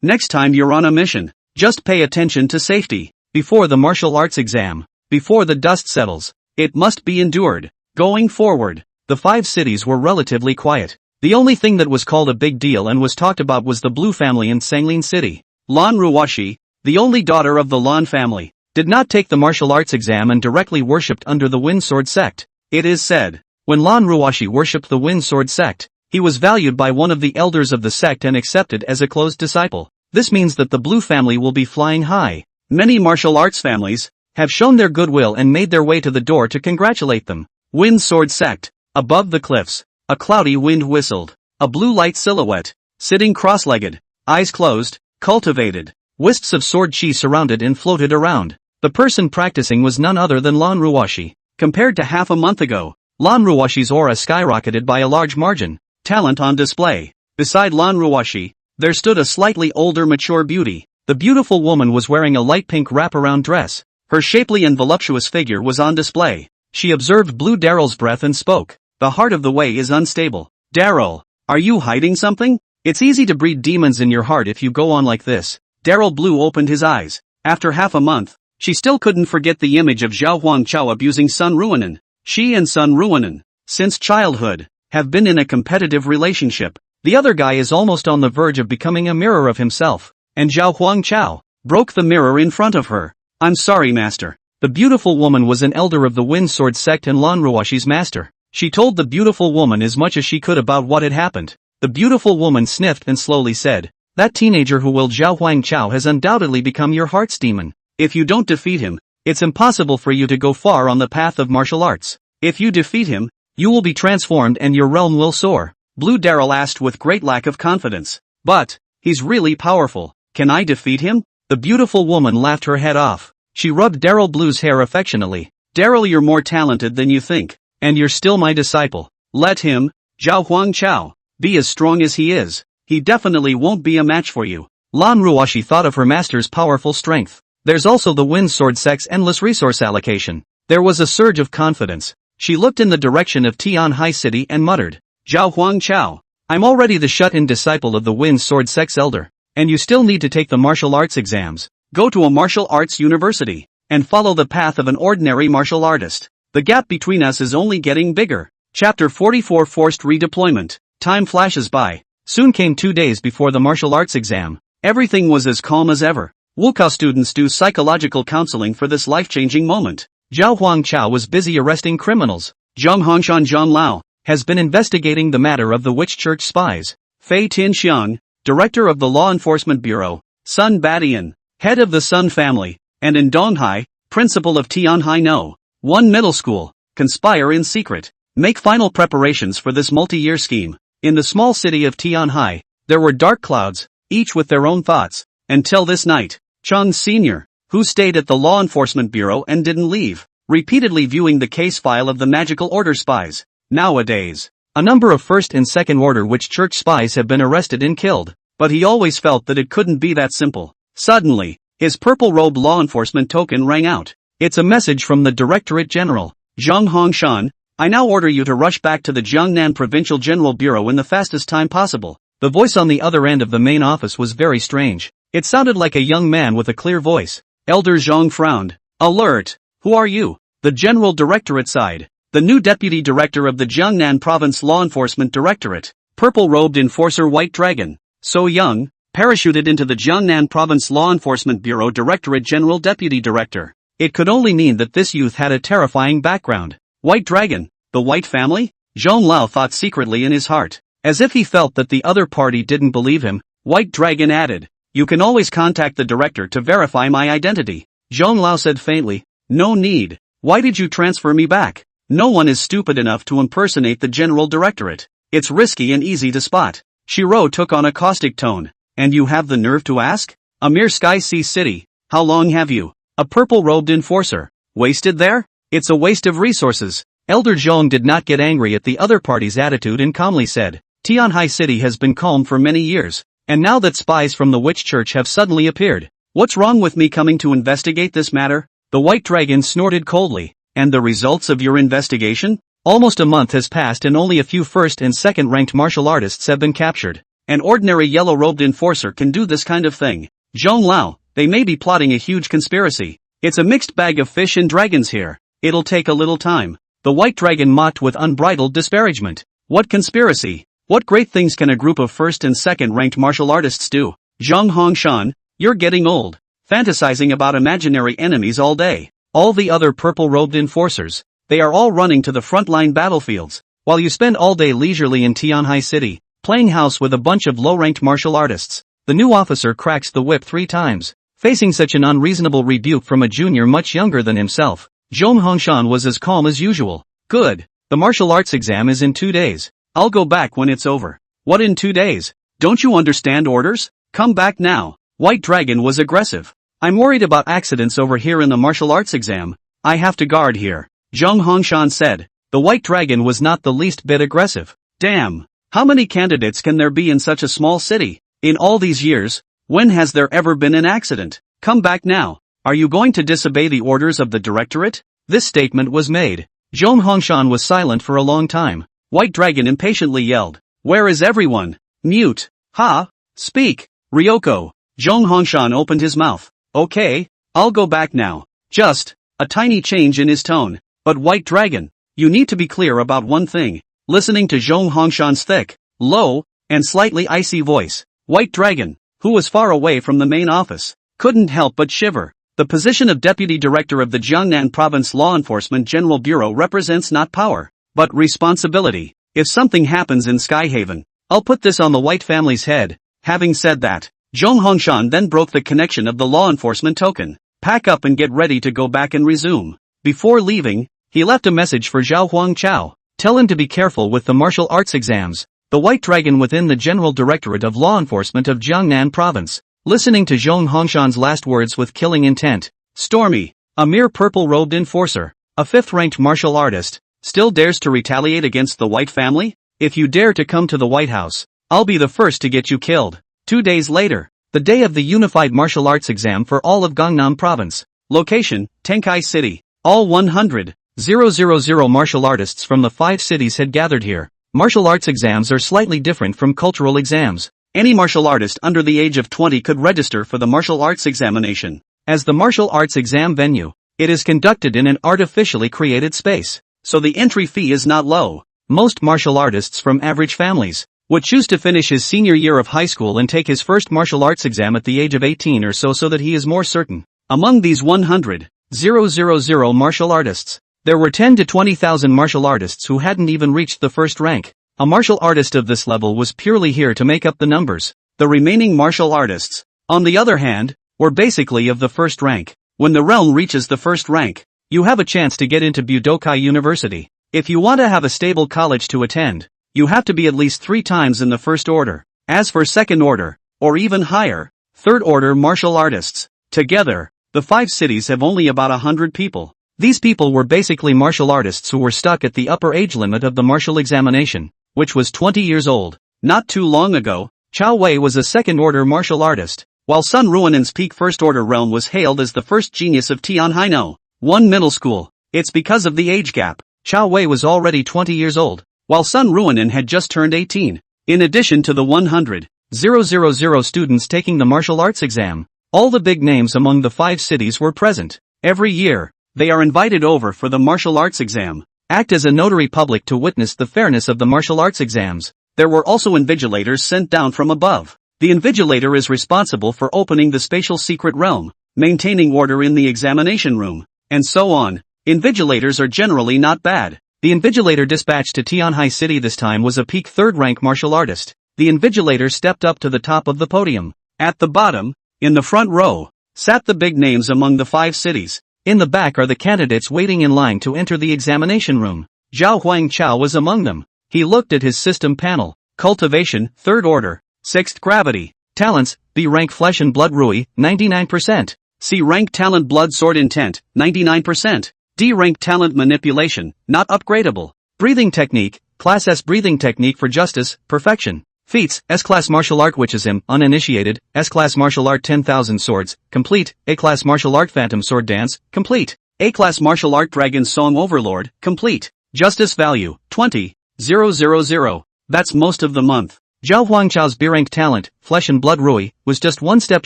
Next time you're on a mission, just pay attention to safety. Before the martial arts exam, before the dust settles, it must be endured. Going forward, the 5 cities were relatively quiet. The only thing that was called a big deal and was talked about was the Blue family in Sanglin City. Lan Ruoshi, the only daughter of the Lan family, did not take the martial arts exam and directly worshipped under the Wind Sword sect. It is said, when Lan Ruoshi worshipped the Wind Sword sect, he was valued by one of the elders of the sect and accepted as a close disciple. This means that the Blue family will be flying high. Many martial arts families have shown their goodwill and made their way to the door to congratulate them. Wind Sword sect. Above the cliffs, a cloudy wind whistled. A blue light silhouette, sitting cross-legged, eyes closed, cultivated. Wisps of sword chi surrounded and floated around. The person practicing was none other than Lan Ruoshi. Compared to half a month ago, Lan Ruoshi's aura skyrocketed by a large margin. Talent on display. Beside Lan Ruoshi, there stood a slightly older mature beauty. The beautiful woman was wearing a light pink wraparound dress. Her shapely and voluptuous figure was on display. She observed Blue Daryl's breath and spoke. The heart of the way is unstable. Daryl, are you hiding something? It's easy to breed demons in your heart if you go on like this. Daryl Blue opened his eyes. After half a month, she still couldn't forget the image of Zhao Huangchao abusing Sun Ruonan. She and Sun Ruonan, since childhood, have been in a competitive relationship. The other guy is almost on the verge of becoming a mirror of himself. and Zhao Huangchao broke the mirror in front of her. I'm sorry, master. The beautiful woman was an elder of the Wind Sword sect and Lan Ruoshi's master. She told the beautiful woman as much as she could about what had happened. The beautiful woman sniffed and slowly said, that teenager who willed Zhao Huangchao has undoubtedly become your heart's demon. If you don't defeat him, it's impossible for you to go far on the path of martial arts. If you defeat him, you will be transformed and your realm will soar. Blue Daryl asked with great lack of confidence. But, he's really powerful. Can I defeat him? The beautiful woman laughed her head off. She rubbed Daryl Blue's hair affectionately. Daryl, you're more talented than you think. And you're still my disciple. Let him, Zhao Huangchao, be as strong as he is. He definitely won't be a match for you. Lan Ruoshi thought of her master's powerful strength. There's also the Wind Sword sect's endless resource allocation. There was a surge of confidence. She looked in the direction of Tianhai City and muttered, Zhao Huangchao, I'm already the shut-in disciple of the Wind Sword sect's elder. And you still need to take the martial arts exams. Go to a martial arts university, and follow the path of an ordinary martial artist. The gap between us is only getting bigger. Chapter 44 Forced Redeployment. Time flashes by. Soon came 2 days before the martial arts exam. Everything was as calm as ever. Wukao students do psychological counseling for this life-changing moment. Zhao Huangchao was busy arresting criminals. Zhang Hongshan Zhang Lao has been investigating the matter of the witch church spies. Fei Tianxiang, director of the Law Enforcement Bureau. Sun Badian, head of the Sun family, and in Donghai, principal of Tianhai No. 1 middle school, conspire in secret. Make final preparations for this multi-year scheme. In the small city of Tianhai, there were dark clouds, each with their own thoughts. Until this night, Chung Sr., who stayed at the Law Enforcement Bureau and didn't leave, repeatedly viewing the case file of the magical order spies. Nowadays, a number of first and second order witch church spies have been arrested and killed, but he always felt that it couldn't be that simple. Suddenly, his purple robe law enforcement token rang out. It's a message from the Directorate General. Zhang Hongshan, I now order you to rush back to the Jiangnan Provincial General Bureau in the fastest time possible. The voice on the other end of the main office was very strange. It sounded like a young man with a clear voice. Elder Zhang frowned. Alert! Who are you? The General Directorate side. The new Deputy Director of the Jiangnan Province Law Enforcement Directorate. Purple-robed Enforcer White Dragon. So young, parachuted into the Jiangnan Province Law Enforcement Bureau Directorate General Deputy Director. It could only mean that this youth had a terrifying background. White Dragon, the White family? Zhong Lao thought secretly in his heart. As if he felt that the other party didn't believe him, White Dragon added, you can always contact the director to verify my identity. Zhong Lao said faintly, no need. Why did you transfer me back? No one is stupid enough to impersonate the General Directorate. It's risky and easy to spot. Shiro took on a caustic tone. And you have the nerve to ask? A mere Sky Sea City. How long have you? A purple-robed enforcer. Wasted there? It's a waste of resources. Elder Zhong did not get angry at the other party's attitude and calmly said, Tianhai City has been calm for many years. And now that spies from the witch church have suddenly appeared. What's wrong with me coming to investigate this matter? The White Dragon snorted coldly. And the results of your investigation? Almost a month has passed and only a few first and second ranked martial artists have been captured. An ordinary yellow-robed enforcer can do this kind of thing. Zhong Lao, they may be plotting a huge conspiracy. It's a mixed bag of fish and dragons here. It'll take a little time. The White Dragon mocked with unbridled disparagement. What conspiracy? What great things can a group of first and second ranked martial artists do? Zhang Hongshan, you're getting old. Fantasizing about imaginary enemies all day. All the other purple-robed enforcers, they are all running to the frontline battlefields, while you spend all day leisurely in Tianhai City, playing house with a bunch of low-ranked martial artists. The new officer cracks the whip 3 times, facing such an unreasonable rebuke from a junior much younger than himself. Zhong Hongshan was as calm as usual. Good. The martial arts exam is in 2 days. I'll go back when it's over. What in 2 days? Don't you understand orders? Come back now. White Dragon was aggressive. I'm worried about accidents over here in the martial arts exam. I have to guard here. Zhong Hongshan said. The White Dragon was not the least bit aggressive. Damn. How many candidates can there be in such a small city? In all these years, when has there ever been an accident? Come back now. Are you going to disobey the orders of the directorate? This statement was made. Zhong Hongshan was silent for a long time. White Dragon impatiently yelled. Where is everyone? Mute. Ha? Speak. Ryoko. Zhong Hongshan opened his mouth. Okay, I'll go back now. Just a tiny change in his tone. But White Dragon, you need to be clear about one thing. Listening to Zhong Hongshan's thick, low, and slightly icy voice. White Dragon, who was far away from the main office, couldn't help but shiver. The position of Deputy Director of the Jiangnan Province Law Enforcement General Bureau represents not power, but responsibility. If something happens in Skyhaven, I'll put this on the White family's head. Having said that, Zhong Hongshan then broke the connection of the law enforcement token. Pack up and get ready to go back and resume. Before leaving, he left a message for Zhao Huangchao. Tell him to be careful with the martial arts exams. The White Dragon within the General Directorate of Law Enforcement of Jiangnan Province, listening to Zhong Hongshan's last words with killing intent. Stormy, a mere purple-robed enforcer, a 5th-ranked martial artist, still dares to retaliate against the White family? If you dare to come to the White House, I'll be the first to get you killed. 2 days later, the day of the Unified Martial Arts exam for all of Gangnam Province. Location, Tenkai City. All 100,000 martial artists from the 5 cities had gathered here. Martial arts exams are slightly different from cultural exams. Any martial artist under the age of 20 could register for the martial arts examination. As the martial arts exam venue, it is conducted in an artificially created space, so the entry fee is not low. Most martial artists from average families would choose to finish his senior year of high school and take his first martial arts exam at the age of 18 or so that he is more certain. Among these 100,000 martial artists, there were 10 to 20,000 martial artists who hadn't even reached the first rank. A martial artist of this level was purely here to make up the numbers. The remaining martial artists, on the other hand, were basically of the first rank. When the realm reaches the first rank, you have a chance to get into Budokai University. If you want to have a stable college to attend, you have to be at least 3 times in the first order. As for second order, or even higher, third order martial artists, together, the 5 cities have only about 100 people. These people were basically martial artists who were stuck at the upper age limit of the martial examination, which was 20 years old. Not too long ago, Chao Wei was a second-order martial artist, while Sun Ruinen's peak first-order realm was hailed as the first genius of Tianhaino. 1 middle school. It's because of the age gap. Chao Wei was already 20 years old, while Sun Ruinen had just turned 18. In addition to the 100,000 students taking the martial arts exam, all the big names among the 5 cities were present. Every year, they are invited over for the martial arts exam, act as a notary public to witness the fairness of the martial arts exams. There were also invigilators sent down from above. The invigilator is responsible for opening the spatial secret realm, maintaining order in the examination room, and so on. Invigilators are generally not bad. The invigilator dispatched to Tianhai City this time was a peak 3rd-rank martial artist. The invigilator stepped up to the top of the podium. At the bottom, in the front row, sat the big names among the 5 cities. In the back are the candidates waiting in line to enter the examination room. Zhao Huangchao was among them. He looked at his system panel. Cultivation, 3rd order. 6th gravity. Talents, B rank flesh and blood Rui, 99%. C rank talent blood sword intent, 99%. D rank talent manipulation, not upgradable. Breathing technique, class S breathing technique for justice, perfection. Feats, S-class martial art witchism, uninitiated, S-class martial art 10,000 swords, complete, A-class martial art phantom sword dance, complete, A-class martial art dragon song overlord, complete. Justice value, 20,000. That's most of the month. Zhao Huangchao's B-rank talent, flesh and blood Rui, was just 1 step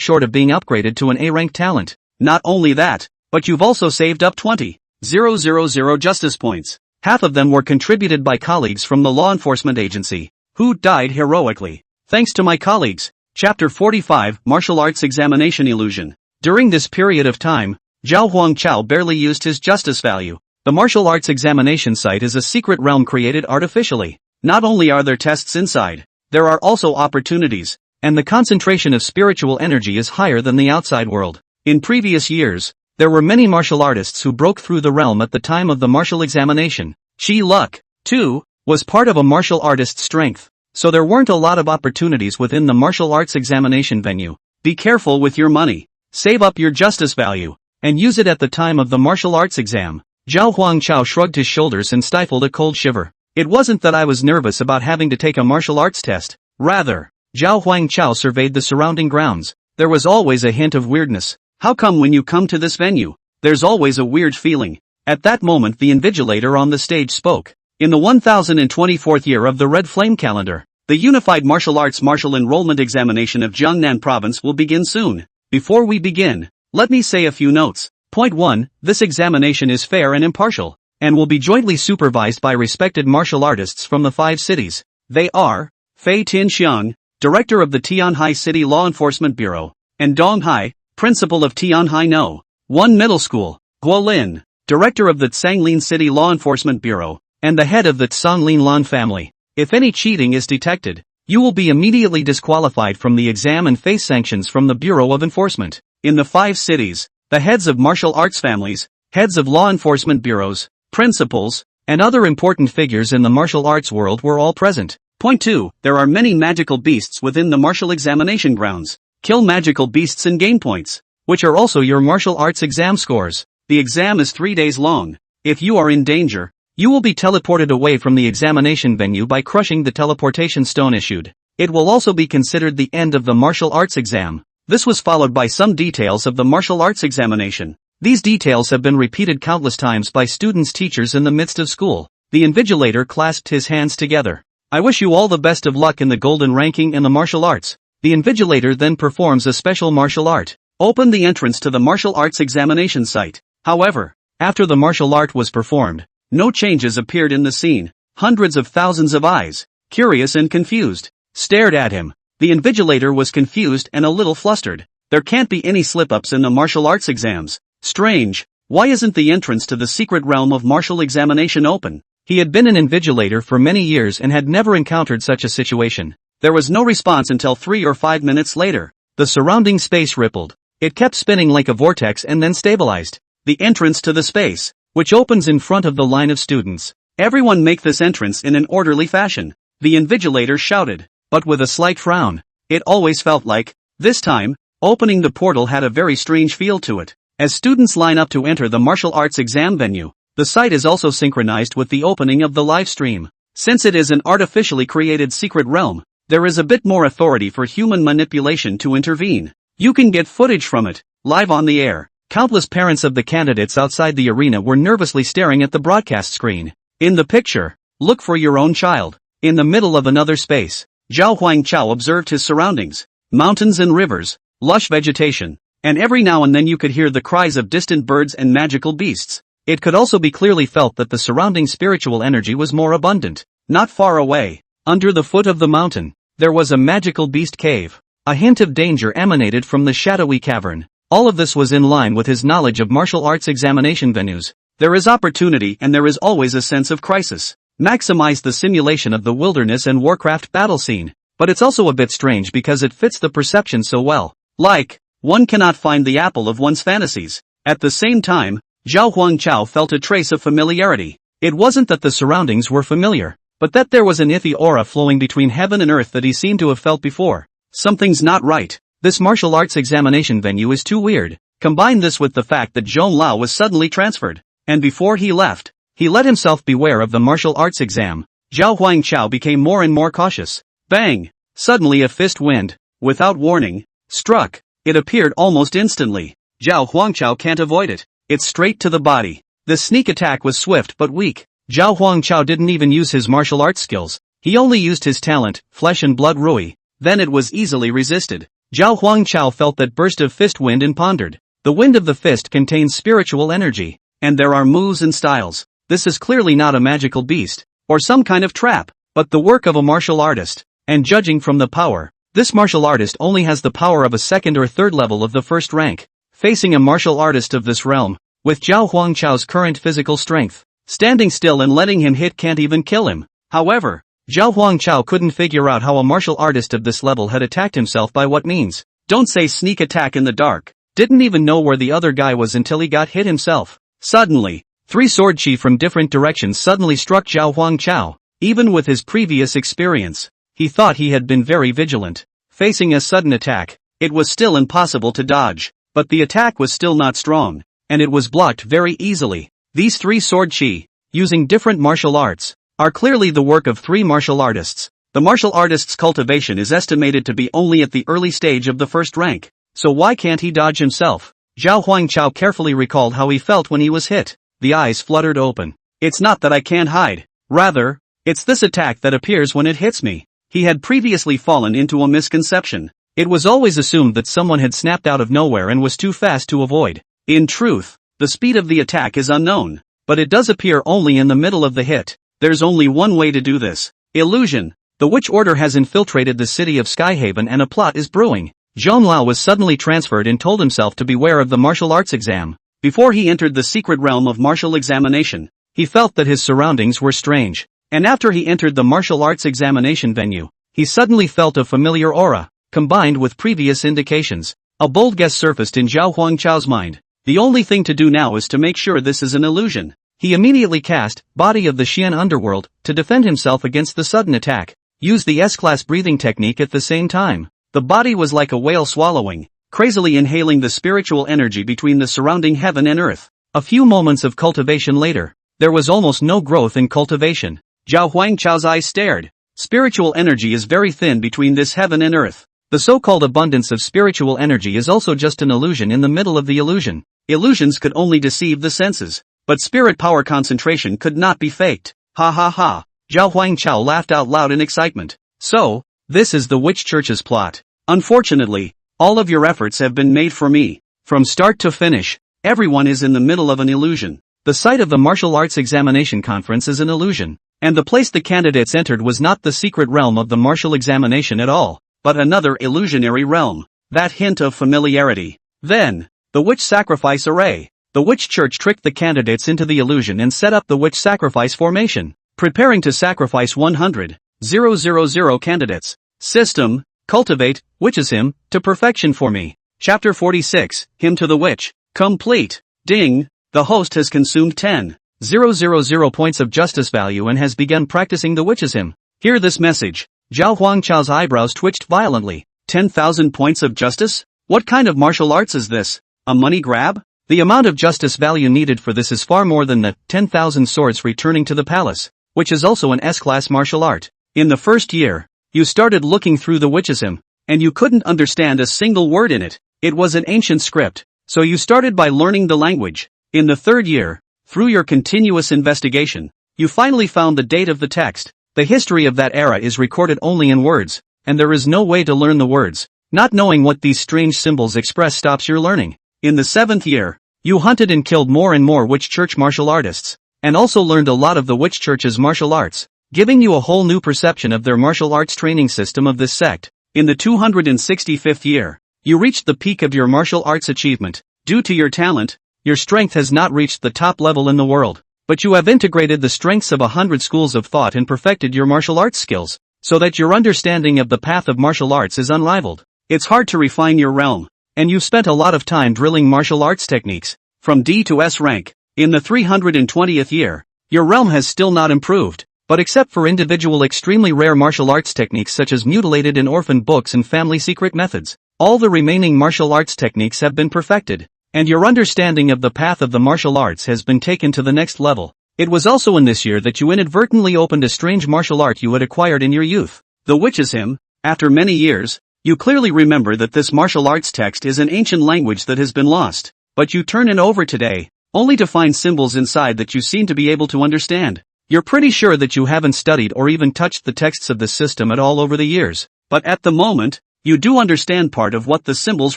short of being upgraded to an A-rank talent. Not only that, but you've also saved up 20,000 justice points. Half of them were contributed by colleagues from the law enforcement agency, who died heroically. Thanks to my colleagues. Chapter 45, Martial Arts Examination Illusion. During this period of time, Zhao Huangchao barely used his justice value. The martial arts examination site is a secret realm created artificially. Not only are there tests inside, there are also opportunities, and the concentration of spiritual energy is higher than the outside world. In previous years, there were many martial artists who broke through the realm at the time of the martial examination. Chi luck, too, was part of a martial artist's strength, so there weren't a lot of opportunities within the martial arts examination venue. Be careful with your money. Save up your justice value, and use it at the time of the martial arts exam. Zhao Huangchao shrugged his shoulders and stifled a cold shiver. It wasn't that I was nervous about having to take a martial arts test. Rather, Zhao Huangchao surveyed the surrounding grounds. There was always a hint of weirdness. How come when you come to this venue, there's always a weird feeling? At that moment the invigilator on the stage spoke. In the 1024th year of the Red Flame calendar, the Unified Martial Arts Martial Enrollment Examination of Jiangnan Province will begin soon. Before we begin, let me say a few notes. Point 1, this examination is fair and impartial, and will be jointly supervised by respected martial artists from the 5 cities. They are Fei Tinxiang, director of the Tianhai City Law Enforcement Bureau, and Dong Hai, principal of Tianhai No. 1 Middle School. Guo Lin, director of the Tsanglin City Law Enforcement Bureau, and the head of the Tsanglin Lan family. If any cheating is detected, you will be immediately disqualified from the exam and face sanctions from the Bureau of Enforcement. In the 5 cities, the heads of martial arts families, heads of law enforcement bureaus, principals, and other important figures in the martial arts world were all present. Point 2. There are many magical beasts within the martial examination grounds. Kill magical beasts and gain points, which are also your martial arts exam scores. The exam is 3 days long. If you are in danger, you will be teleported away from the examination venue by crushing the teleportation stone issued. It will also be considered the end of the martial arts exam. This was followed by some details of the martial arts examination. These details have been repeated countless times by students' teachers in the midst of school. The invigilator clasped his hands together. I wish you all the best of luck in the golden ranking in the martial arts. The invigilator then performs a special martial art. Open the entrance to the martial arts examination site. However, after the martial art was performed, no changes appeared in the scene. Hundreds of thousands of eyes, curious and confused, stared at him. The invigilator was confused and a little flustered. There can't be any slip-ups in the martial arts exams. Strange, why isn't the entrance to the secret realm of martial examination open? He had been an invigilator for many years and had never encountered such a situation. There was no response until 3 or 5 minutes later. The surrounding space rippled. It kept spinning like a vortex and then stabilized. The entrance to the space, which opens in front of the line of students. Everyone make this entrance in an orderly fashion. The invigilator shouted, but with a slight frown. It always felt like, this time, opening the portal had a very strange feel to it. As students line up to enter the martial arts exam venue, the site is also synchronized with the opening of the live stream. Since it is an artificially created secret realm, there is a bit more authority for human manipulation to intervene. You can get footage from it, live on the air. Countless parents of the candidates outside the arena were nervously staring at the broadcast screen. In the picture, look for your own child. In the middle of another space, Zhao Huangchao observed his surroundings. Mountains and rivers, lush vegetation, and every now and then you could hear the cries of distant birds and magical beasts. It could also be clearly felt that the surrounding spiritual energy was more abundant. Not far away, under the foot of the mountain, there was a magical beast cave. A hint of danger emanated from the shadowy cavern. All of this was in line with his knowledge of martial arts examination venues. There is opportunity and there is always a sense of crisis. Maximize the simulation of the wilderness and Warcraft battle scene. But it's also a bit strange because it fits the perception so well. Like, one cannot find the apple of one's fantasies. At the same time, Zhao Huangchao felt a trace of familiarity. It wasn't that the surroundings were familiar, but that there was an iffy aura flowing between heaven and earth that he seemed to have felt before. Something's not right. This martial arts examination venue is too weird. Combine this with the fact that Zhong Lao was suddenly transferred, and before he left, he let himself beware of the martial arts exam. Zhao Huangchao became more and more cautious. Bang! Suddenly a fist wind, without warning, struck. It appeared almost instantly. Zhao Huangchao can't avoid it. It's straight to the body. The sneak attack was swift but weak. Zhao Huangchao didn't even use his martial arts skills. He only used his talent, flesh and blood Rui. Then it was easily resisted. Zhao Huangchao felt that burst of fist wind and pondered. The wind of the fist contains spiritual energy, and there are moves and styles. This is clearly not a magical beast, or some kind of trap, but the work of a martial artist. And judging from the power, this martial artist only has the power of a second or third level of the first rank. Facing a martial artist of this realm, with Zhao Huangchao's current physical strength, standing still and letting him hit can't even kill him. However, Zhao Huangchao couldn't figure out how a martial artist of this level had attacked himself by what means. Don't say sneak attack in the dark. Didn't even know where the other guy was until he got hit himself. Suddenly, 3 sword chi from different directions suddenly struck Zhao Huangchao. Even with his previous experience, he thought he had been very vigilant. Facing a sudden attack, it was still impossible to dodge. But the attack was still not strong, and it was blocked very easily. These 3 sword chi, using different martial arts, are clearly the work of 3 martial artists. The martial artist's cultivation is estimated to be only at the early stage of the first rank, so why can't he dodge himself? Zhao Huangchao carefully recalled how he felt when he was hit. The eyes fluttered open. It's not that I can't hide. Rather, it's this attack that appears when it hits me. He had previously fallen into a misconception. It was always assumed that someone had snapped out of nowhere and was too fast to avoid. In truth, the speed of the attack is unknown, but it does appear only in the middle of the hit. There's only one way to do this. Illusion. The witch order has infiltrated the city of Skyhaven and a plot is brewing. Zhong Lao was suddenly transferred and told himself to beware of the martial arts exam. Before he entered the secret realm of martial examination, he felt that his surroundings were strange. And after he entered the martial arts examination venue, he suddenly felt a familiar aura, combined with previous indications. A bold guess surfaced in Zhao Huangchao's mind. The only thing to do now is to make sure this is an illusion. He immediately cast Body of the Xian Underworld to defend himself against the sudden attack. Use the S-class breathing technique at the same time. The body was like a whale swallowing, crazily inhaling the spiritual energy between the surrounding heaven and earth. A few moments of cultivation later, there was almost no growth in cultivation. Zhao Huangchao's eyes stared. Spiritual energy is very thin between this heaven and earth. The so-called abundance of spiritual energy is also just an illusion in the middle of the illusion. Illusions could only deceive the senses, but spirit power concentration could not be faked. Ha ha ha. Zhao Huangchao laughed out loud in excitement. So, this is the witch church's plot. Unfortunately, all of your efforts have been made for me. From start to finish, everyone is in the middle of an illusion. The site of the martial arts examination conference is an illusion, and the place the candidates entered was not the secret realm of the martial examination at all, but another illusionary realm. That hint of familiarity. Then, the witch sacrifice array. The witch church tricked the candidates into the illusion and set up the witch sacrifice formation, preparing to sacrifice 100,000 candidates. System, cultivate, witch's hymn, to perfection for me. Chapter 46, Hymn to the Witch. Complete. Ding. The host has consumed 10,000 points of justice value and has begun practicing the witch's hymn. Hear this message. Zhao Huangchao's eyebrows twitched violently. 10,000 points of justice? What kind of martial arts is this? A money grab? The amount of justice value needed for this is far more than the 10,000 swords returning to the palace, which is also an S-class martial art. In the first year, you started looking through the witch's hymn, and you couldn't understand a single word in it. It was an ancient script, so you started by learning the language. In the third year, through your continuous investigation, you finally found the date of the text. The history of that era is recorded only in words, and there is no way to learn the words. Not knowing what these strange symbols express stops your learning. In the seventh year, you hunted and killed more and more witch church martial artists, and also learned a lot of the witch church's martial arts, giving you a whole new perception of their martial arts training system of this sect. In the 265th year, you reached the peak of your martial arts achievement. Due to your talent, your strength has not reached the top level in the world, but you have integrated the strengths of 100 schools of thought and perfected your martial arts skills, so that your understanding of the path of martial arts is unrivaled. It's hard to refine your realm, and you've spent a lot of time drilling martial arts techniques, from D to S rank. In the 320th year, your realm has still not improved, but except for individual extremely rare martial arts techniques such as mutilated and orphan books and family secret methods, all the remaining martial arts techniques have been perfected, and your understanding of the path of the martial arts has been taken to the next level. It was also in this year that you inadvertently opened a strange martial art you had acquired in your youth, the witch's hymn. After many years, you clearly remember that this martial arts text is an ancient language that has been lost, but you turn it over today, only to find symbols inside that you seem to be able to understand. You're pretty sure that you haven't studied or even touched the texts of this system at all over the years, but at the moment, you do understand part of what the symbols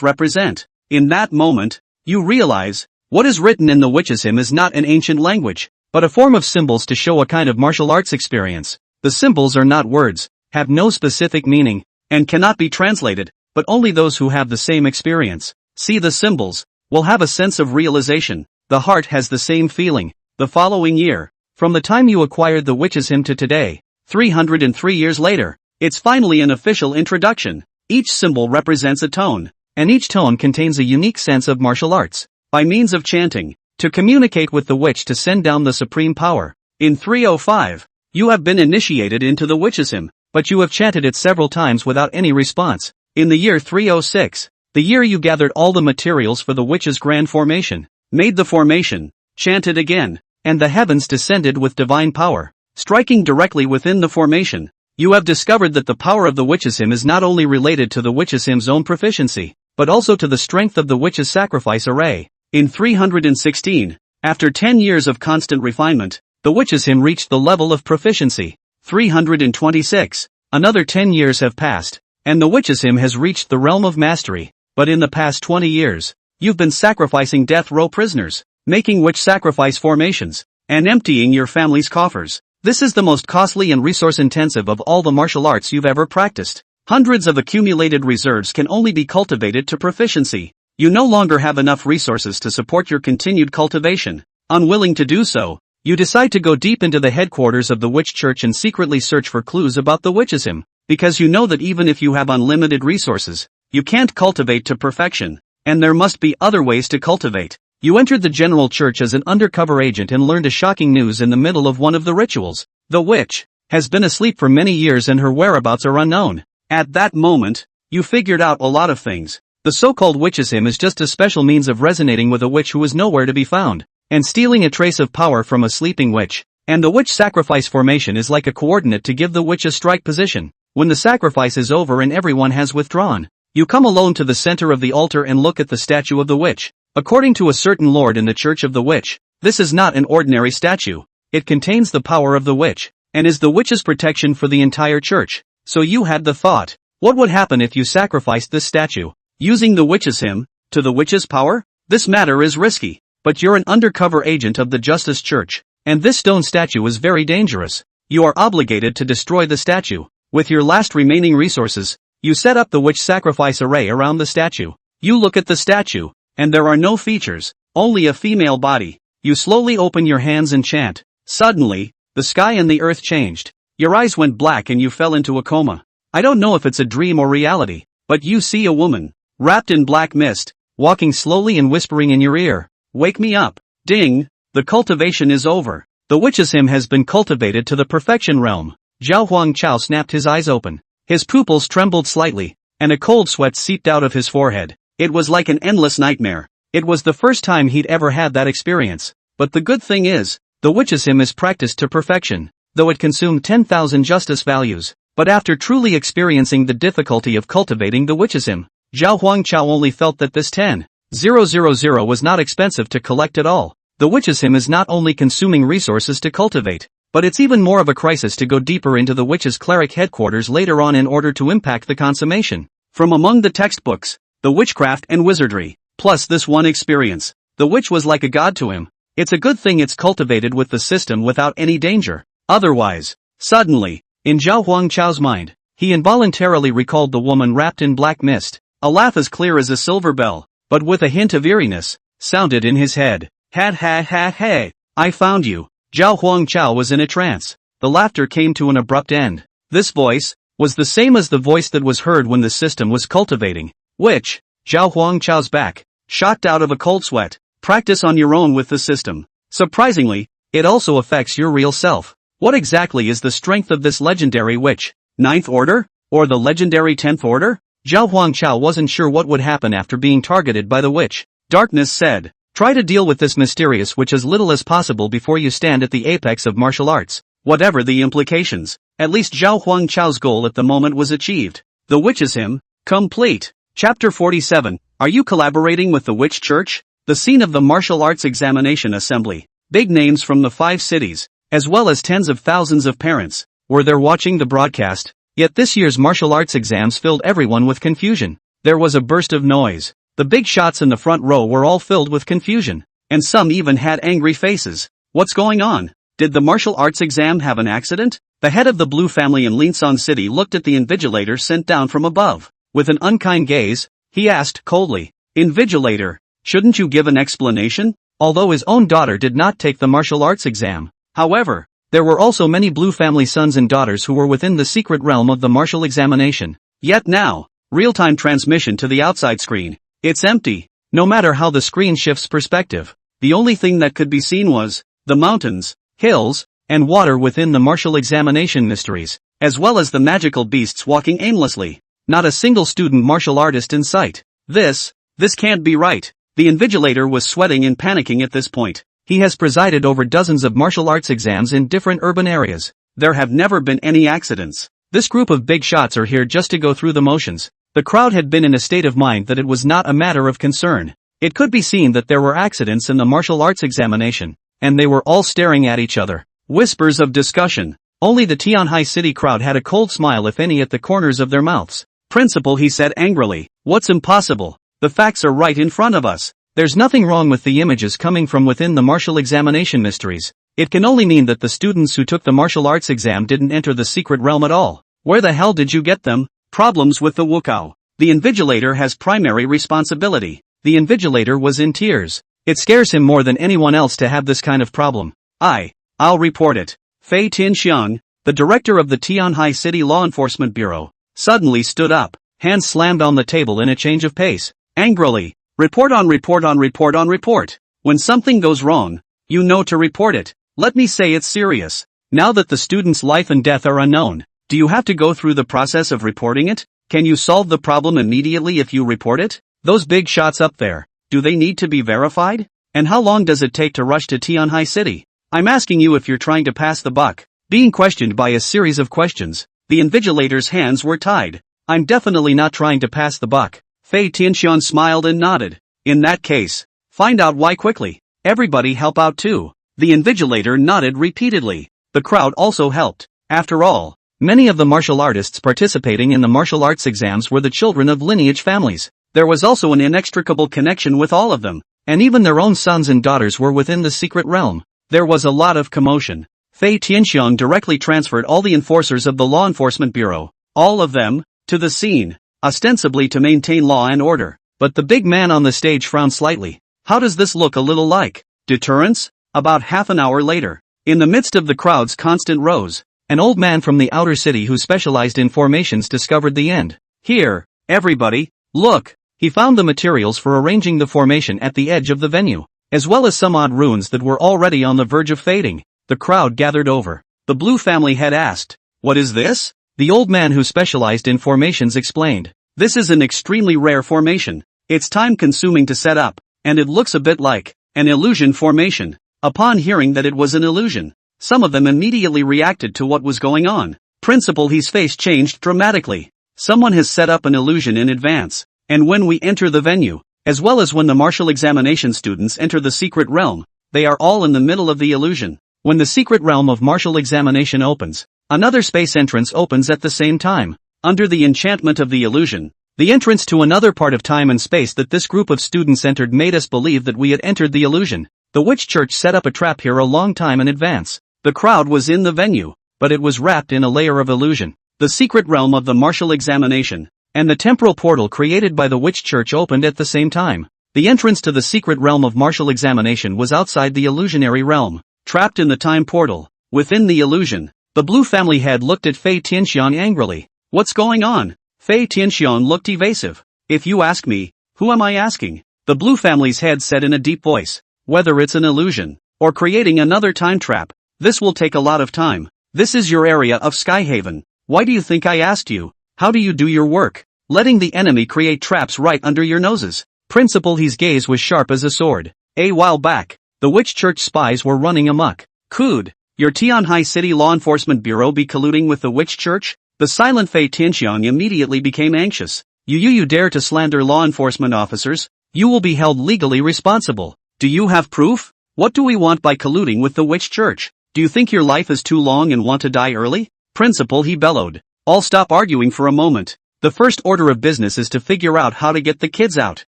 represent. In that moment, you realize, what is written in the witch's hymn is not an ancient language, but a form of symbols to show a kind of martial arts experience. The symbols are not words, have no specific meaning, and cannot be translated, but only those who have the same experience, see the symbols, will have a sense of realization. The heart has the same feeling. The following year, from the time you acquired the witch's hymn to today, 303 years later, it's finally an official introduction. Each symbol represents a tone, and each tone contains a unique sense of martial arts. By means of chanting, to communicate with the witch to send down the supreme power. In 305, you have been initiated into the witch's hymn, but you have chanted it several times without any response. In the year 306, the year you gathered all the materials for the witch's grand formation, made the formation, chanted again, and the heavens descended with divine power, striking directly within the formation. You have discovered that the power of the witch's hymn is not only related to the witch's hymn's own proficiency, but also to the strength of the witch's sacrifice array. In 316, after 10 years of constant refinement, the witch's hymn reached the level of proficiency. 326, another 10 years have passed, and the witch's hymn has reached the realm of mastery. But in the past 20 years, you've been sacrificing death row prisoners, making witch sacrifice formations, and emptying your family's coffers. This is the most costly and resource-intensive of all the martial arts you've ever practiced. Hundreds of accumulated reserves can only be cultivated to proficiency. You no longer have enough resources to support your continued cultivation. Unwilling to do so, you decide to go deep into the headquarters of the witch church and secretly search for clues about the witchism, because you know that even if you have unlimited resources, you can't cultivate to perfection, and there must be other ways to cultivate. You entered the general church as an undercover agent and learned a shocking news in the middle of one of the rituals. The witch has been asleep for many years and her whereabouts are unknown. At that moment, you figured out a lot of things. The so-called witchism is just a special means of resonating with a witch who is nowhere to be found, and stealing a trace of power from a sleeping witch. And the witch sacrifice formation is like a coordinate to give the witch a strike position. When the sacrifice is over and everyone has withdrawn, you come alone to the center of the altar and look at the statue of the witch. According to a certain lord in the Church of the Witch, this is not an ordinary statue. It contains the power of the witch, and is the witch's protection for the entire church. So you had the thought, what would happen if you sacrificed this statue? Using the witchism to the witch's power? This matter is risky, but you're an undercover agent of the Justice Church, and this stone statue is very dangerous. You are obligated to destroy the statue. With your last remaining resources, you set up the witch sacrifice array around the statue. You look at the statue, and there are no features, only a female body. You slowly open your hands and chant. Suddenly, the sky and the earth changed. Your eyes went black and you fell into a coma. I don't know if it's a dream or reality, but you see a woman, wrapped in black mist, walking slowly and whispering in your ear, "Wake me up." Ding! The cultivation is over. The witchism has been cultivated to the perfection realm. Zhao Huangchao snapped his eyes open. His pupils trembled slightly, and a cold sweat seeped out of his forehead. It was like an endless nightmare. It was the first time he'd ever had that experience. But the good thing is, the witchism is practiced to perfection, though it consumed 10,000 justice values. But after truly experiencing the difficulty of cultivating the witchism, Zhao Huangchao only felt that this 10,000 was not expensive to collect at all. The witchism is not only consuming resources to cultivate, but it's even more of a crisis to go deeper into the witch's cleric headquarters later on in order to impact the consummation. From among the textbooks, the witchcraft and wizardry, plus this one experience, the witch was like a god to him. It's a good thing it's cultivated with the system without any danger. Otherwise, suddenly, in Zhao Huangchao's mind, he involuntarily recalled the woman wrapped in black mist. A laugh as clear as a silver bell, but with a hint of eeriness, sounded in his head. Ha ha ha ha! I found you. Zhao Huangchao was in a trance. The laughter came to an abrupt end. This voice was the same as the voice that was heard when the system was cultivating. Which? Zhao Huangchao's back, shocked out of a cold sweat. Practice on your own with the system. Surprisingly, it also affects your real self. What exactly is the strength of this legendary witch? Ninth Order? Or the legendary 10th Order? Zhao Huangchao wasn't sure what would happen after being targeted by the witch. Darkness said, try to deal with this mysterious witch as little as possible before you stand at the apex of martial arts. Whatever the implications, at least Zhao Huangchao's goal at the moment was achieved. The witchism, complete. Chapter 47. Are you collaborating with the witch church? The scene of the martial arts examination assembly. Big names from the 5 cities, as well as tens of thousands of parents, were there watching the broadcast. Yet this year's martial arts exams filled everyone with confusion. There was a burst of noise. The big shots in the front row were all filled with confusion, and some even had angry faces. What's going on? Did the martial arts exam have an accident? The head of the Blue family in Linsan City looked at the invigilator sent down from above. With an unkind gaze, he asked coldly, "Invigilator, shouldn't you give an explanation?" Although his own daughter did not take the martial arts exam. However, there were also many Blue family sons and daughters who were within the secret realm of the martial examination. Yet now, real-time transmission to the outside screen. It's empty. No matter how the screen shifts perspective, the only thing that could be seen was the mountains, hills, and water within the martial examination mysteries, as well as the magical beasts walking aimlessly. Not a single student martial artist in sight. This can't be right. The invigilator was sweating and panicking at this point. He has presided over dozens of martial arts exams in different urban areas. There have never been any accidents. This group of big shots are here just to go through the motions. The crowd had been in a state of mind that it was not a matter of concern. It could be seen that there were accidents in the martial arts examination, and they were all staring at each other. Whispers of discussion. Only the Tianhai City crowd had a cold smile if any at the corners of their mouths. Principal, he said angrily, what's impossible? The facts are right in front of us. There's nothing wrong with the images coming from within the martial examination mysteries. It can only mean that the students who took the martial arts exam didn't enter the secret realm at all. Where the hell did you get them? Problems with the Wukao. The invigilator has primary responsibility. The invigilator was in tears. It scares him more than anyone else to have this kind of problem. I'll report it. Fei Tianxiang, the director of the Tianhai City Law Enforcement Bureau, suddenly stood up, hands slammed on the table in a change of pace. Angrily, report on report on report on report. When something goes wrong, you know to report it. Let me say it's serious. Now that the student's life and death are unknown, do you have to go through the process of reporting it? Can you solve the problem immediately if you report it? Those big shots up there, do they need to be verified? And how long does it take to rush to Tianhai City? I'm asking you if you're trying to pass the buck. Being questioned by a series of questions, the invigilator's hands were tied. I'm definitely not trying to pass the buck. Fei Tianxiang smiled and nodded. In that case, find out why quickly. Everybody help out too. The invigilator nodded repeatedly. The crowd also helped. After all, many of the martial artists participating in the martial arts exams were the children of lineage families. There was also an inextricable connection with all of them, and even their own sons and daughters were within the secret realm. There was a lot of commotion. Fei Tianxiang directly transferred all the enforcers of the Law Enforcement Bureau, all of them, to the scene, ostensibly to maintain law and order. But the big man on the stage frowned slightly. How does this look a little like deterrence? About half an hour later, in the midst of the crowd's constant rows, an old man from the outer city who specialized in formations discovered the end. Here, everybody, look! He found the materials for arranging the formation at the edge of the venue, as well as some odd runes that were already on the verge of fading. The crowd gathered over. The Blue family had asked, "What is this?" The old man who specialized in formations explained, "This is an extremely rare formation. It's time-consuming to set up, and it looks a bit like an illusion formation." Upon hearing that it was an illusion, some of them immediately reacted to what was going on. Principal, his face changed dramatically. Someone has set up an illusion in advance, and when we enter the venue, as well as when the martial examination students enter the secret realm, they are all in the middle of the illusion. When the secret realm of martial examination opens, another space entrance opens at the same time. Under the enchantment of the illusion, the entrance to another part of time and space that this group of students entered made us believe that we had entered the illusion. The witch church set up a trap here a long time in advance. The crowd was in the venue, but it was wrapped in a layer of illusion. The secret realm of the martial examination, and the temporal portal created by the witch church opened at the same time. The entrance to the secret realm of martial examination was outside the illusionary realm, trapped in the time portal, within the illusion. The Blue family head looked at Fei Tianxiang angrily. What's going on? Fei Tianxiang looked evasive. If you ask me, who am I asking? The Blue family's head said in a deep voice. Whether it's an illusion, or creating another time trap, this will take a lot of time. This is your area of Skyhaven. Why do you think I asked you? How do you do your work? Letting the enemy create traps right under your noses. Principal, his gaze was sharp as a sword. A while back, the witch church spies were running amok. Could your Tianhai City Law Enforcement Bureau be colluding with the witch church? The silent Fei Tianxiang immediately became anxious. You dare to slander law enforcement officers? You will be held legally responsible. Do you have proof? What do we want by colluding with the witch church? Do you think your life is too long and want to die early? Principal, he bellowed. All stop arguing for a moment. The first order of business is to figure out how to get the kids out.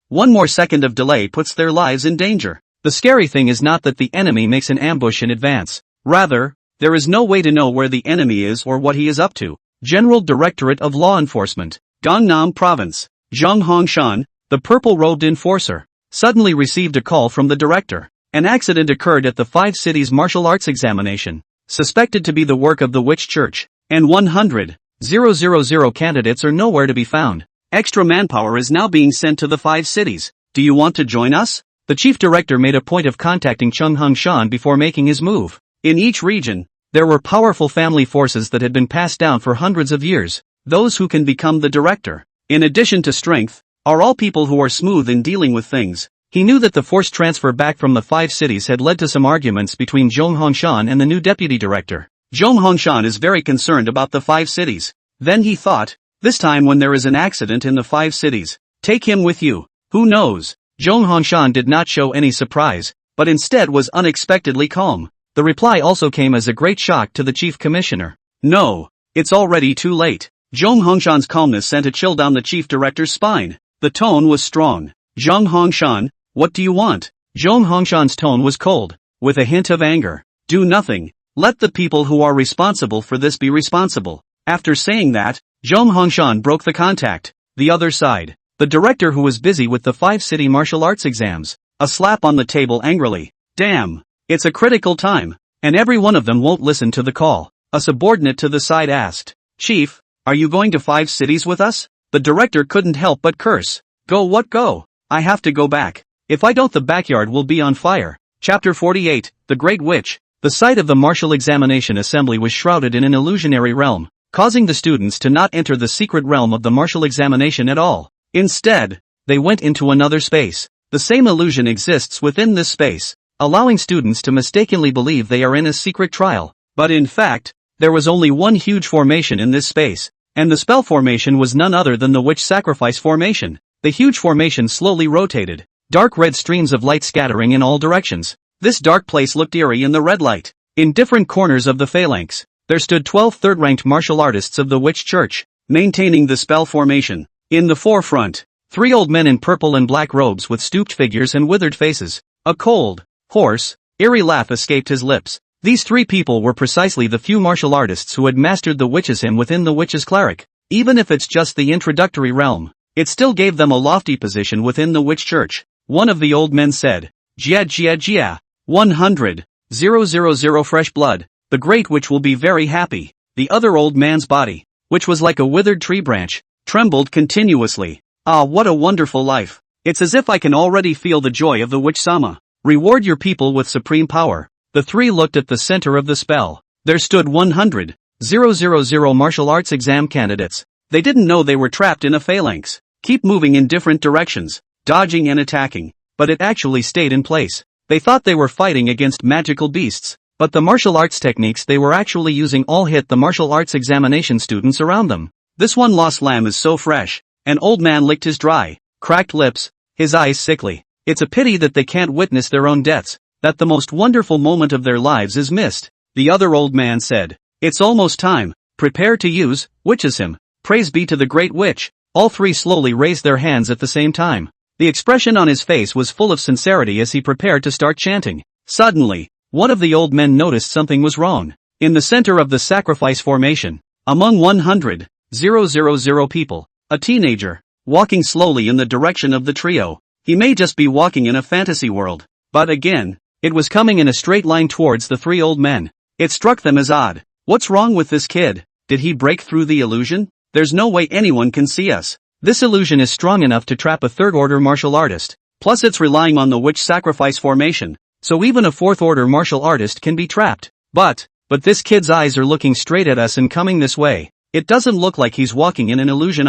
One more second of delay puts their lives in danger. The scary thing is not that the enemy makes an ambush in advance. Rather, there is no way to know where the enemy is or what he is up to. General Directorate of Law Enforcement, Gangnam Province. Zhang Hongshan, the purple-robed enforcer, suddenly received a call from the director. An accident occurred at the 5 cities martial arts examination, suspected to be the work of the witch church, and 100,000 candidates are nowhere to be found. Extra manpower is now being sent to the 5 cities. Do you want to join us? The chief director made a point of contacting Chung Hongshan before making his move. In each region, there were powerful family forces that had been passed down for hundreds of years. Those who can become the director, in addition to strength, are all people who are smooth in dealing with things. He knew that the forced transfer back from the 5 cities had led to some arguments between Zhong Hongshan and the new deputy director. Zhong Hongshan is very concerned about the 5 cities. Then he thought, this time when there is an accident in the 5 cities, take him with you. Who knows? Zhong Hongshan did not show any surprise, but instead was unexpectedly calm. The reply also came as a great shock to the chief commissioner. No, it's already too late. Zhong Hongshan's calmness sent a chill down the chief director's spine. The tone was strong. Zhong Hongshan, What do you want? Zhong Hongshan's tone was cold, with a hint of anger. Do nothing. Let the people who are responsible for this be responsible. After saying that, Zhong Hongshan broke the contact. The other side. The director who was busy with the 5 city martial arts exams. A slap on the table angrily. Damn. It's a critical time. And every one of them won't listen to the call. A subordinate to the side asked. Chief, are you going to 5 cities with us? The director couldn't help but curse. Go what go? I have to go back. If I don't the backyard will be on fire. Chapter 48, The Great Witch. The site of the martial examination assembly was shrouded in an illusionary realm, causing the students to not enter the secret realm of the martial examination at all. Instead, they went into another space. The same illusion exists within this space, allowing students to mistakenly believe they are in a secret trial. But in fact, there was only one huge formation in this space, and the spell formation was none other than the witch sacrifice formation. The huge formation slowly rotated, dark red streams of light scattering in all directions. This dark place looked eerie in the red light. In different corners of the phalanx, there stood 12 third-ranked martial artists of the Witch Church, maintaining the spell formation. In the forefront, 3 old men in purple and black robes with stooped figures and withered faces. A cold, hoarse, eerie laugh escaped his lips. These 3 people were precisely the few martial artists who had mastered the witch's hymn within the witch's cleric. Even if it's just the introductory realm, it still gave them a lofty position within the Witch Church. One of the old men said, Jia Jia Jia. 100,000 fresh blood. The Great Witch will be very happy. The other old man's body, which was like a withered tree branch, trembled continuously. Ah, what a wonderful life. It's as if I can already feel the joy of the Witch-sama. Reward your people with supreme power. The 3 looked at the center of the spell. There stood 100,000 martial arts exam candidates. They didn't know they were trapped in a phalanx. Keep moving in different directions, dodging and attacking. But it actually stayed in place. They thought they were fighting against magical beasts, but the martial arts techniques they were actually using all hit the martial arts examination students around them. This one lost lamb is so fresh. An old man licked his dry, cracked lips, his eyes sickly. It's a pity that they can't witness their own deaths, that the most wonderful moment of their lives is missed. The other old man said, It's almost time. Prepare to use witch's hymn. Praise be to the Great Witch. All 3 slowly raised their hands at the same time. The expression on his face was full of sincerity as he prepared to start chanting. Suddenly, one of the old men noticed something was wrong. In the center of the sacrifice formation, among 100,000 people, a teenager, walking slowly in the direction of the trio. He may just be walking in a fantasy world, but again, it was coming in a straight line towards the 3 old men. It struck them as odd. What's wrong with this kid? Did he break through the illusion? There's no way anyone can see us. This illusion is strong enough to trap a 3rd-order martial artist, plus it's relying on the witch sacrifice formation, so even a 4th-order martial artist can be trapped. But this kid's eyes are looking straight at us and coming this way. It doesn't look like he's walking in an illusion.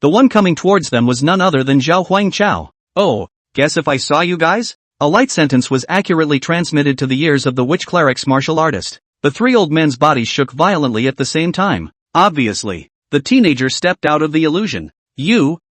The one coming towards them was none other than Zhao Huangchao. Oh, guess if I saw you guys? A light sentence was accurately transmitted to the ears of the witch cleric's martial artist. The 3 old men's bodies shook violently at the same time. Obviously, the teenager stepped out of the illusion.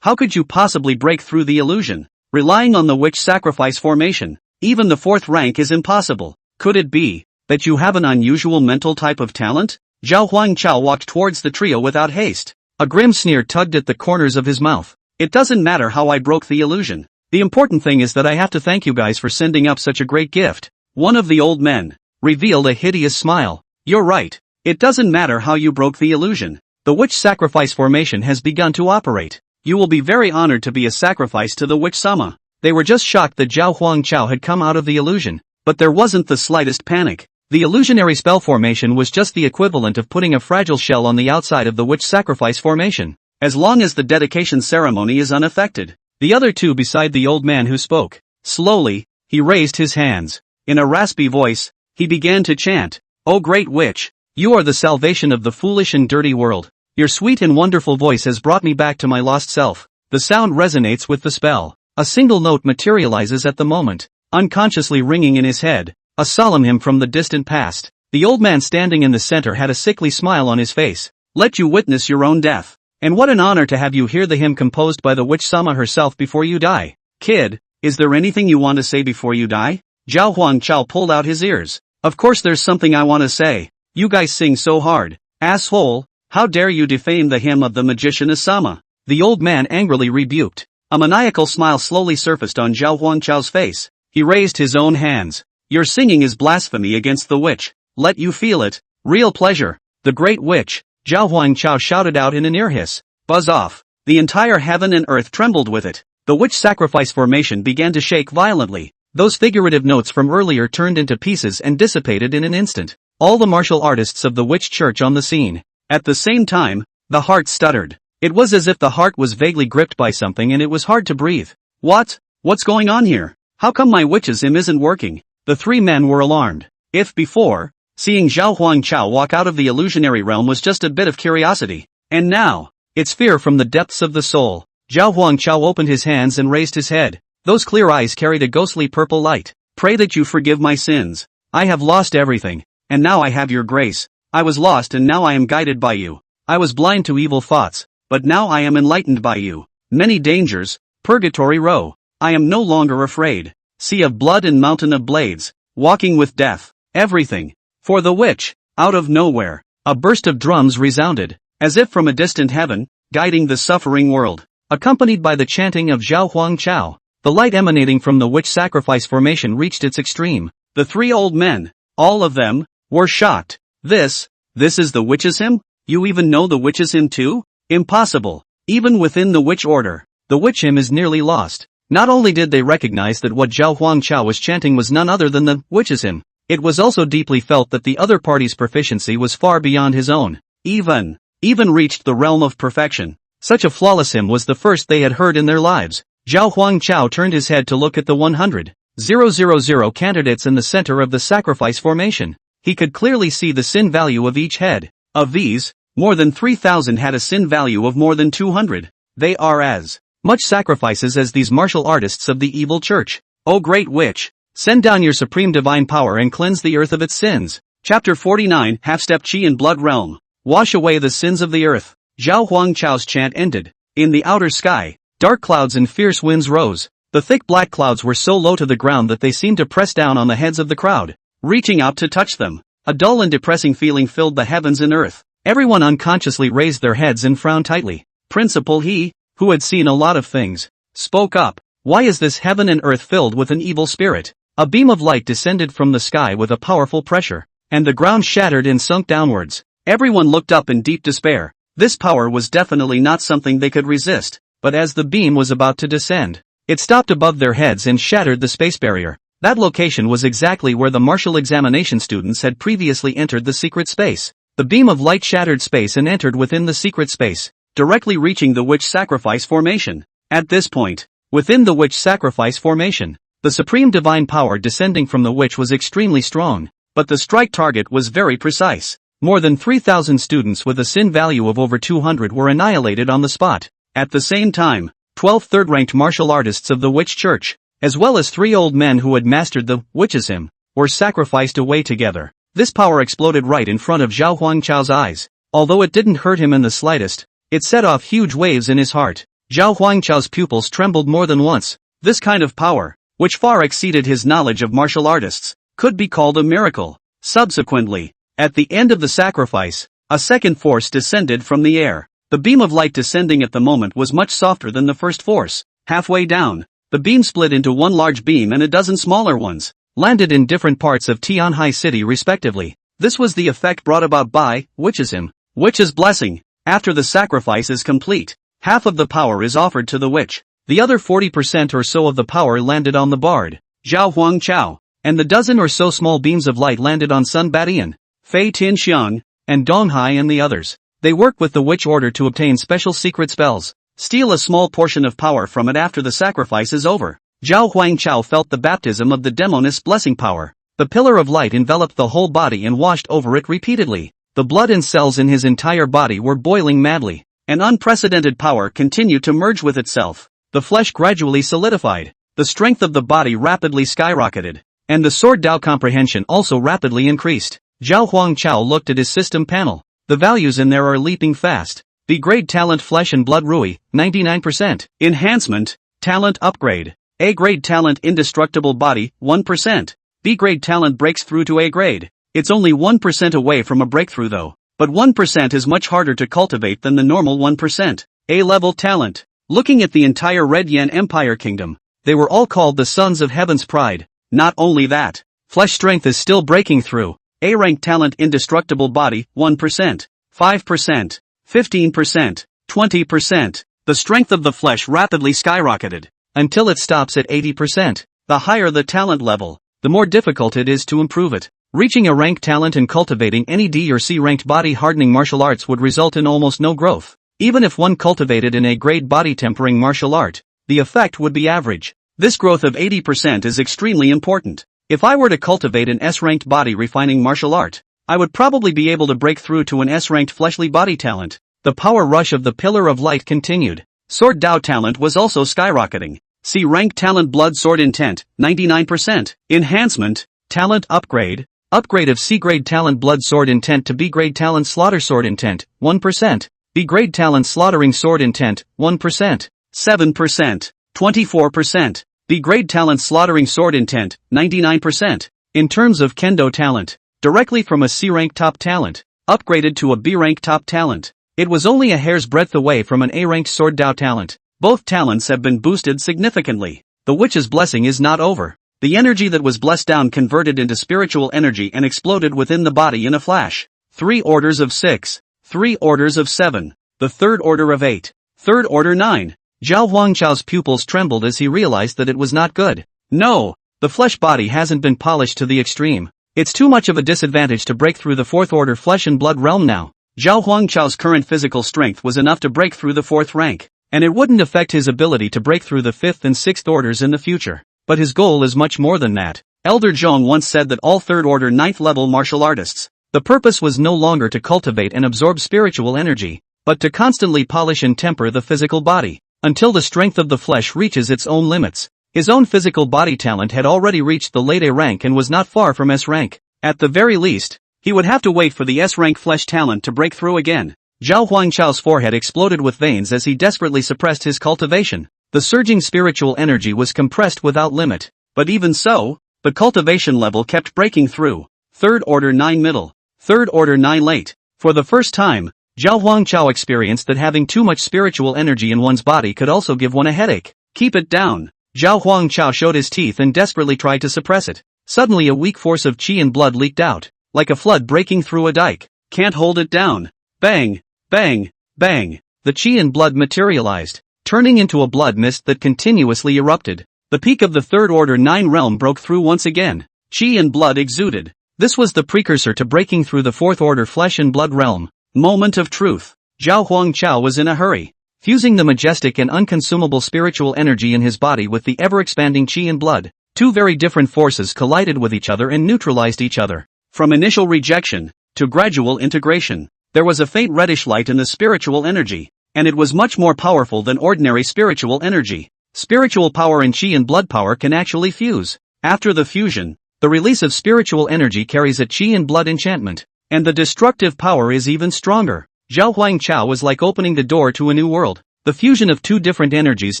How could you possibly break through the illusion? Relying on the witch sacrifice formation, even the 4th rank is impossible. Could it be that you have an unusual mental type of talent? Zhao Huangchao walked towards the trio without haste. A grim sneer tugged at the corners of his mouth. It doesn't matter how I broke the illusion. The important thing is that I have to thank you guys for sending up such a great gift. One of the old men revealed a hideous smile. You're right. It doesn't matter how you broke the illusion. The witch sacrifice formation has begun to operate. You will be very honored to be a sacrifice to the witch-sama. They were just shocked that Zhao Huangchao had come out of the illusion, but there wasn't the slightest panic. The illusionary spell formation was just the equivalent of putting a fragile shell on the outside of the witch sacrifice formation, as long as the dedication ceremony is unaffected. The other 2 beside the old man who spoke. Slowly, he raised his hands. In a raspy voice, he began to chant, O great witch, you are the salvation of the foolish and dirty world. Your sweet and wonderful voice has brought me back to my lost self. The sound resonates with the spell. A single note materializes at the moment, unconsciously ringing in his head, a solemn hymn from the distant past. The old man standing in the center had a sickly smile on his face. Let you witness your own death. And what an honor to have you hear the hymn composed by the witch-sama herself before you die. Kid, is there anything you want to say before you die? Zhao Huangchao pulled out his ears. Of course there's something I want to say. You guys sing so hard. Asshole. How dare you defame the hymn of the magician Asama? The old man angrily rebuked. A maniacal smile slowly surfaced on Zhao Huangchao's face. He raised his own hands. Your singing is blasphemy against the witch. Let you feel it. Real pleasure. The great witch, Zhao Huangchao shouted out in an ear hiss. Buzz off. The entire heaven and earth trembled with it. The witch sacrifice formation began to shake violently. Those figurative notes from earlier turned into pieces and dissipated in an instant. All the martial artists of the witch church on the scene. At the same time, the heart stuttered. It was as if the heart was vaguely gripped by something and it was hard to breathe. What's going on here? How come my witchism isn't working? The three men were alarmed. If before, seeing Zhao Huangchao walk out of the illusionary realm was just a bit of curiosity, and now, it's fear from the depths of the soul. Zhao Huangchao opened his hands and raised his head. Those clear eyes carried a ghostly purple light. Pray that you forgive my sins. I have lost everything, and now I have your grace. I was lost and now I am guided by you. I was blind to evil thoughts, but now I am enlightened by you. Many dangers, Purgatory Row. I am no longer afraid. Sea of blood and mountain of blades. Walking with death. Everything. For the witch. Out of nowhere, a burst of drums resounded, as if from a distant heaven, guiding the suffering world. Accompanied by the chanting of Zhao Huangchao, the light emanating from the witch sacrifice formation reached its extreme. The three old men, all of them, were shocked. This is the witch's hymn? You even know the witch's hymn too? Impossible. Even within the witch order, the witch hymn is nearly lost. Not only did they recognize that what Zhao Huangchao was chanting was none other than the witch's hymn, it was also deeply felt that the other party's proficiency was far beyond his own. Even reached the realm of perfection. Such a flawless hymn was the first they had heard in their lives. Zhao Huangchao turned his head to look at the 100,000 candidates in the center of the sacrifice formation. He could clearly see the sin value of each head. Of these, more than 3,000 had a sin value of more than 200. They are as much sacrifices as these martial artists of the evil church. O great witch, send down your supreme divine power and cleanse the earth of its sins. Chapter 49, Half-Step Qi and Blood Realm. Wash away the sins of the earth. Zhao Huangchao's chant ended. In the outer sky, dark clouds and fierce winds rose. The thick black clouds were so low to the ground that they seemed to press down on the heads of the crowd, reaching out to touch them. A dull and depressing feeling filled the heavens and earth. Everyone unconsciously raised their heads and frowned tightly. Principal He, who had seen a lot of things, spoke up. Why is this heaven and earth filled with an evil spirit? A beam of light descended from the sky with a powerful pressure, and the ground shattered and sunk downwards. Everyone looked up in deep despair. This power was definitely not something they could resist, but as the beam was about to descend, it stopped above their heads and shattered the space barrier. That location was exactly where the martial examination students had previously entered the secret space. The beam of light shattered space and entered within the secret space, directly reaching the witch sacrifice formation. At this point, within the witch sacrifice formation, the supreme divine power descending from the witch was extremely strong, but the strike target was very precise. More than 3,000 students with a sin value of over 200 were annihilated on the spot. At the same time, 12 third-ranked martial artists of the witch church, as well as 3 old men who had mastered the witch's hymn, were sacrificed away together. This power exploded right in front of Zhao Huangchao's eyes. Although it didn't hurt him in the slightest, it set off huge waves in his heart. Zhao Huangchao's pupils trembled more than once. This kind of power, which far exceeded his knowledge of martial artists, could be called a miracle. Subsequently, at the end of the sacrifice, a second force descended from the air. The beam of light descending at the moment was much softer than the first force. Halfway down, the beam split into one large beam and a dozen smaller ones, landed in different parts of Tianhai City respectively. This was the effect brought about by witch's hymn. Witch's blessing. After the sacrifice is complete, half of the power is offered to the witch. The other 40% or so of the power landed on the bard, Zhao Huangchao, and the dozen or so small beams of light landed on Sun Batian, Fei Tianxiang, and Donghai and the others. They work with the witch order to obtain special secret spells. Steal a small portion of power from it after the sacrifice is over. Zhao Huangchao felt the baptism of the demoness blessing power. The pillar of light enveloped the whole body and washed over it repeatedly. The blood and cells in his entire body were boiling madly. An unprecedented power continued to merge with itself. The flesh gradually solidified. The strength of the body rapidly skyrocketed. And the sword Dao comprehension also rapidly increased. Zhao Huangchao looked at his system panel. The values in there are leaping fast. B-grade talent flesh and blood Rui, 99%. Enhancement, talent upgrade. A-grade talent indestructible body, 1%. B-grade talent breaks through to A-grade. It's only 1% away from a breakthrough though. But 1% is much harder to cultivate than the normal 1%. A-level talent. Looking at the entire Red Yan Empire kingdom, they were all called the Sons of Heaven's Pride. Not only that, flesh strength is still breaking through. A-rank talent indestructible body, 1%, 5%, 15%, 20%. The strength of the flesh rapidly skyrocketed, until it stops at 80%. The higher the talent level, the more difficult it is to improve it. Reaching a rank talent and cultivating any D or C ranked body hardening martial arts would result in almost no growth. Even if one cultivated an A-grade body tempering martial art, the effect would be average. This growth of 80% is extremely important. If I were to cultivate an S-ranked body refining martial art, I would probably be able to break through to an S-ranked fleshly body talent. The power rush of the Pillar of Light continued. Sword Dao talent was also skyrocketing. C-rank talent Blood Sword Intent, 99%. Enhancement, talent upgrade. Upgrade of C-grade talent Blood Sword Intent to B-grade talent Slaughter Sword Intent, 1%. B-grade talent Slaughtering Sword Intent, 1%. 7%. 24%. B-grade talent Slaughtering Sword Intent, 99%. In terms of Kendo talent, directly from a C-rank top talent, upgraded to a B-rank top talent. It was only a hair's breadth away from an A-ranked Sword Dao talent. Both talents have been boosted significantly. The Witch's Blessing is not over. The energy that was blessed down converted into spiritual energy and exploded within the body in a flash. 3 orders of 6. 3 orders of 7. The 3rd order of 8. 3rd order 9. Zhao Huangchao's pupils trembled as he realized that it was not good. No, the flesh body hasn't been polished to the extreme. It's too much of a disadvantage to break through the 4th order flesh and blood realm now. Zhao Huangchao's current physical strength was enough to break through the 4th rank, and it wouldn't affect his ability to break through the 5th and 6th orders in the future. But his goal is much more than that. Elder Zhong once said that all 3rd order 9th level martial artists, the purpose was no longer to cultivate and absorb spiritual energy, but to constantly polish and temper the physical body, until the strength of the flesh reaches its own limits. His own physical body talent had already reached the late A rank and was not far from S rank. At the very least, he would have to wait for the S rank flesh talent to break through again. Zhao Huangchao's forehead exploded with veins as he desperately suppressed his cultivation. The surging spiritual energy was compressed without limit. But even so, the cultivation level kept breaking through. 3rd order 9 middle. 3rd order 9 late. For the first time, Zhao Huangchao experienced that having too much spiritual energy in one's body could also give one a headache. Keep it down. Zhao Huangchao showed his teeth and desperately tried to suppress it. Suddenly a weak force of qi and blood leaked out, like a flood breaking through a dike. Can't hold it down. Bang, bang, bang. The qi and blood materialized, turning into a blood mist that continuously erupted. The peak of the 3rd order 9 realm broke through once again. Qi and blood exuded. This was the precursor to breaking through the 4th order flesh and blood realm. Moment of truth. Zhao Huangchao was in a hurry. Fusing the majestic and unconsumable spiritual energy in his body with the ever-expanding qi and blood, 2 very different forces collided with each other and neutralized each other. From initial rejection to gradual integration, there was a faint reddish light in the spiritual energy, and it was much more powerful than ordinary spiritual energy. Spiritual power and qi and blood power can actually fuse. After the fusion, the release of spiritual energy carries a qi and blood enchantment, and the destructive power is even stronger. Zhao Huangchao was like opening the door to a new world. The fusion of 2 different energies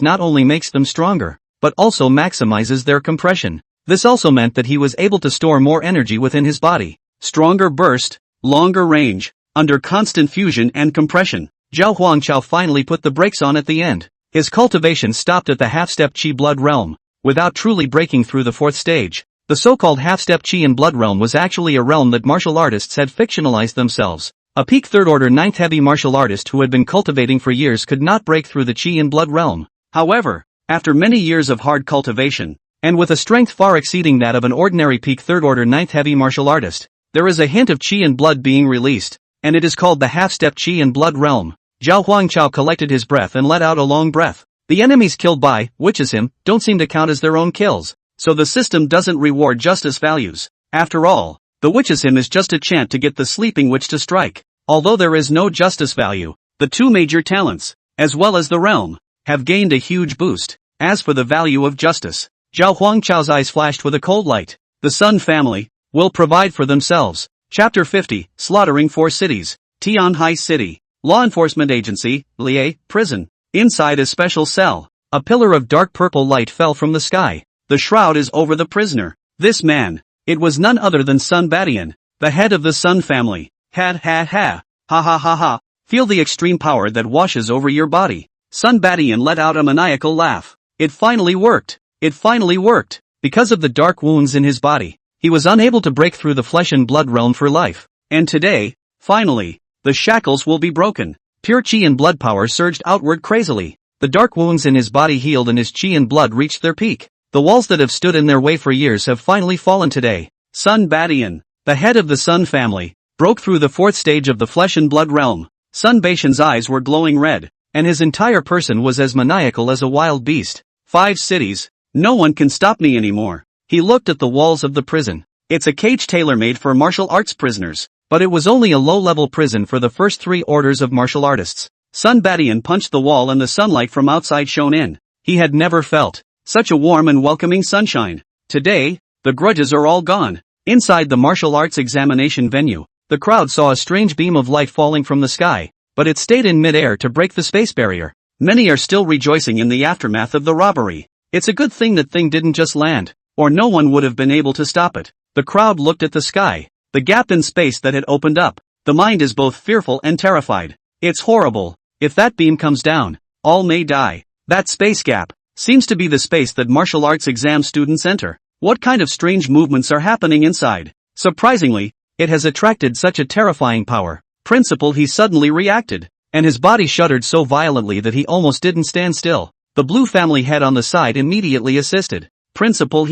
not only makes them stronger, but also maximizes their compression. This also meant that he was able to store more energy within his body. Stronger burst, longer range, under constant fusion and compression. Zhao Huangchao finally put the brakes on at the end. His cultivation stopped at the half-step qi blood realm, without truly breaking through the 4th stage. The so-called half-step qi and blood realm was actually a realm that martial artists had fictionalized themselves. A peak 3rd order 9th heavy martial artist who had been cultivating for years could not break through the qi and blood realm. However, after many years of hard cultivation, and with a strength far exceeding that of an ordinary peak 3rd order 9th heavy martial artist, there is a hint of qi and blood being released, and it is called the half-step qi and blood realm. Zhao Huangchao collected his breath and let out a long breath. The enemies killed by, which is him, don't seem to count as their own kills, so the system doesn't reward justice values. After all, the witch is him is just a chant to get the sleeping witch to strike. Although there is no justice value, the 2 major talents, as well as the realm, have gained a huge boost. As for the value of justice, Zhao Huangchao's eyes flashed with a cold light. The Sun family will provide for themselves. Chapter 50, Slaughtering 4 Cities. Tianhai City. Law Enforcement Agency, Lié, Prison. Inside a special cell, a pillar of dark purple light fell from the sky. The shroud is over the prisoner. This man, it was none other than Sun Badian, the head of the Sun family. Ha ha ha. Ha ha ha ha. Feel the extreme power that washes over your body. Sun Badian let out a maniacal laugh. It finally worked. It finally worked. Because of the dark wounds in his body, he was unable to break through the flesh and blood realm for life. And today, finally, the shackles will be broken. Pure chi and blood power surged outward crazily. The dark wounds in his body healed and his chi and blood reached their peak. The walls that have stood in their way for years have finally fallen today. Sun Badian, the head of the Sun family, broke through the fourth stage of the flesh and blood realm. Sun Baishan's eyes were glowing red, and his entire person was as maniacal as a wild beast. 5 cities. No one can stop me anymore. He looked at the walls of the prison. It's a cage tailor-made for martial arts prisoners, but it was only a low-level prison for the first 3 orders of martial artists. Sun Badian punched the wall and the sunlight from outside shone in. He had never felt such a warm and welcoming sunshine. Today, the grudges are all gone. Inside the martial arts examination venue, the crowd saw a strange beam of light falling from the sky, but it stayed in mid-air to break the space barrier. Many are still rejoicing in the aftermath of the robbery. It's a good thing that thing didn't just land, or no one would have been able to stop it. The crowd looked at the sky, the gap in space that had opened up. The mind is both fearful and terrified. It's horrible. If that beam comes down, all may die. That space gap seems to be the space that martial arts exam students enter. What kind of strange movements are happening inside? Surprisingly, it has attracted such a terrifying power. Principal, he suddenly reacted, and his body shuddered so violently that he almost didn't stand still. The Blue family head on the side immediately assisted. Principal,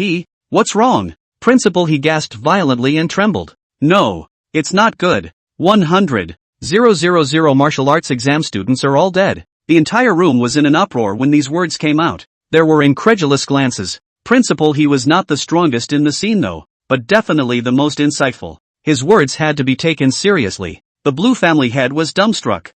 what's wrong? Principal, he gasped violently and trembled. No, it's not good. 100,000 martial arts exam students are all dead. The entire room was in an uproar when these words came out. There were incredulous glances. Principal, he was not the strongest in the scene though, but definitely the most insightful. His words had to be taken seriously. The Blue family head was dumbstruck.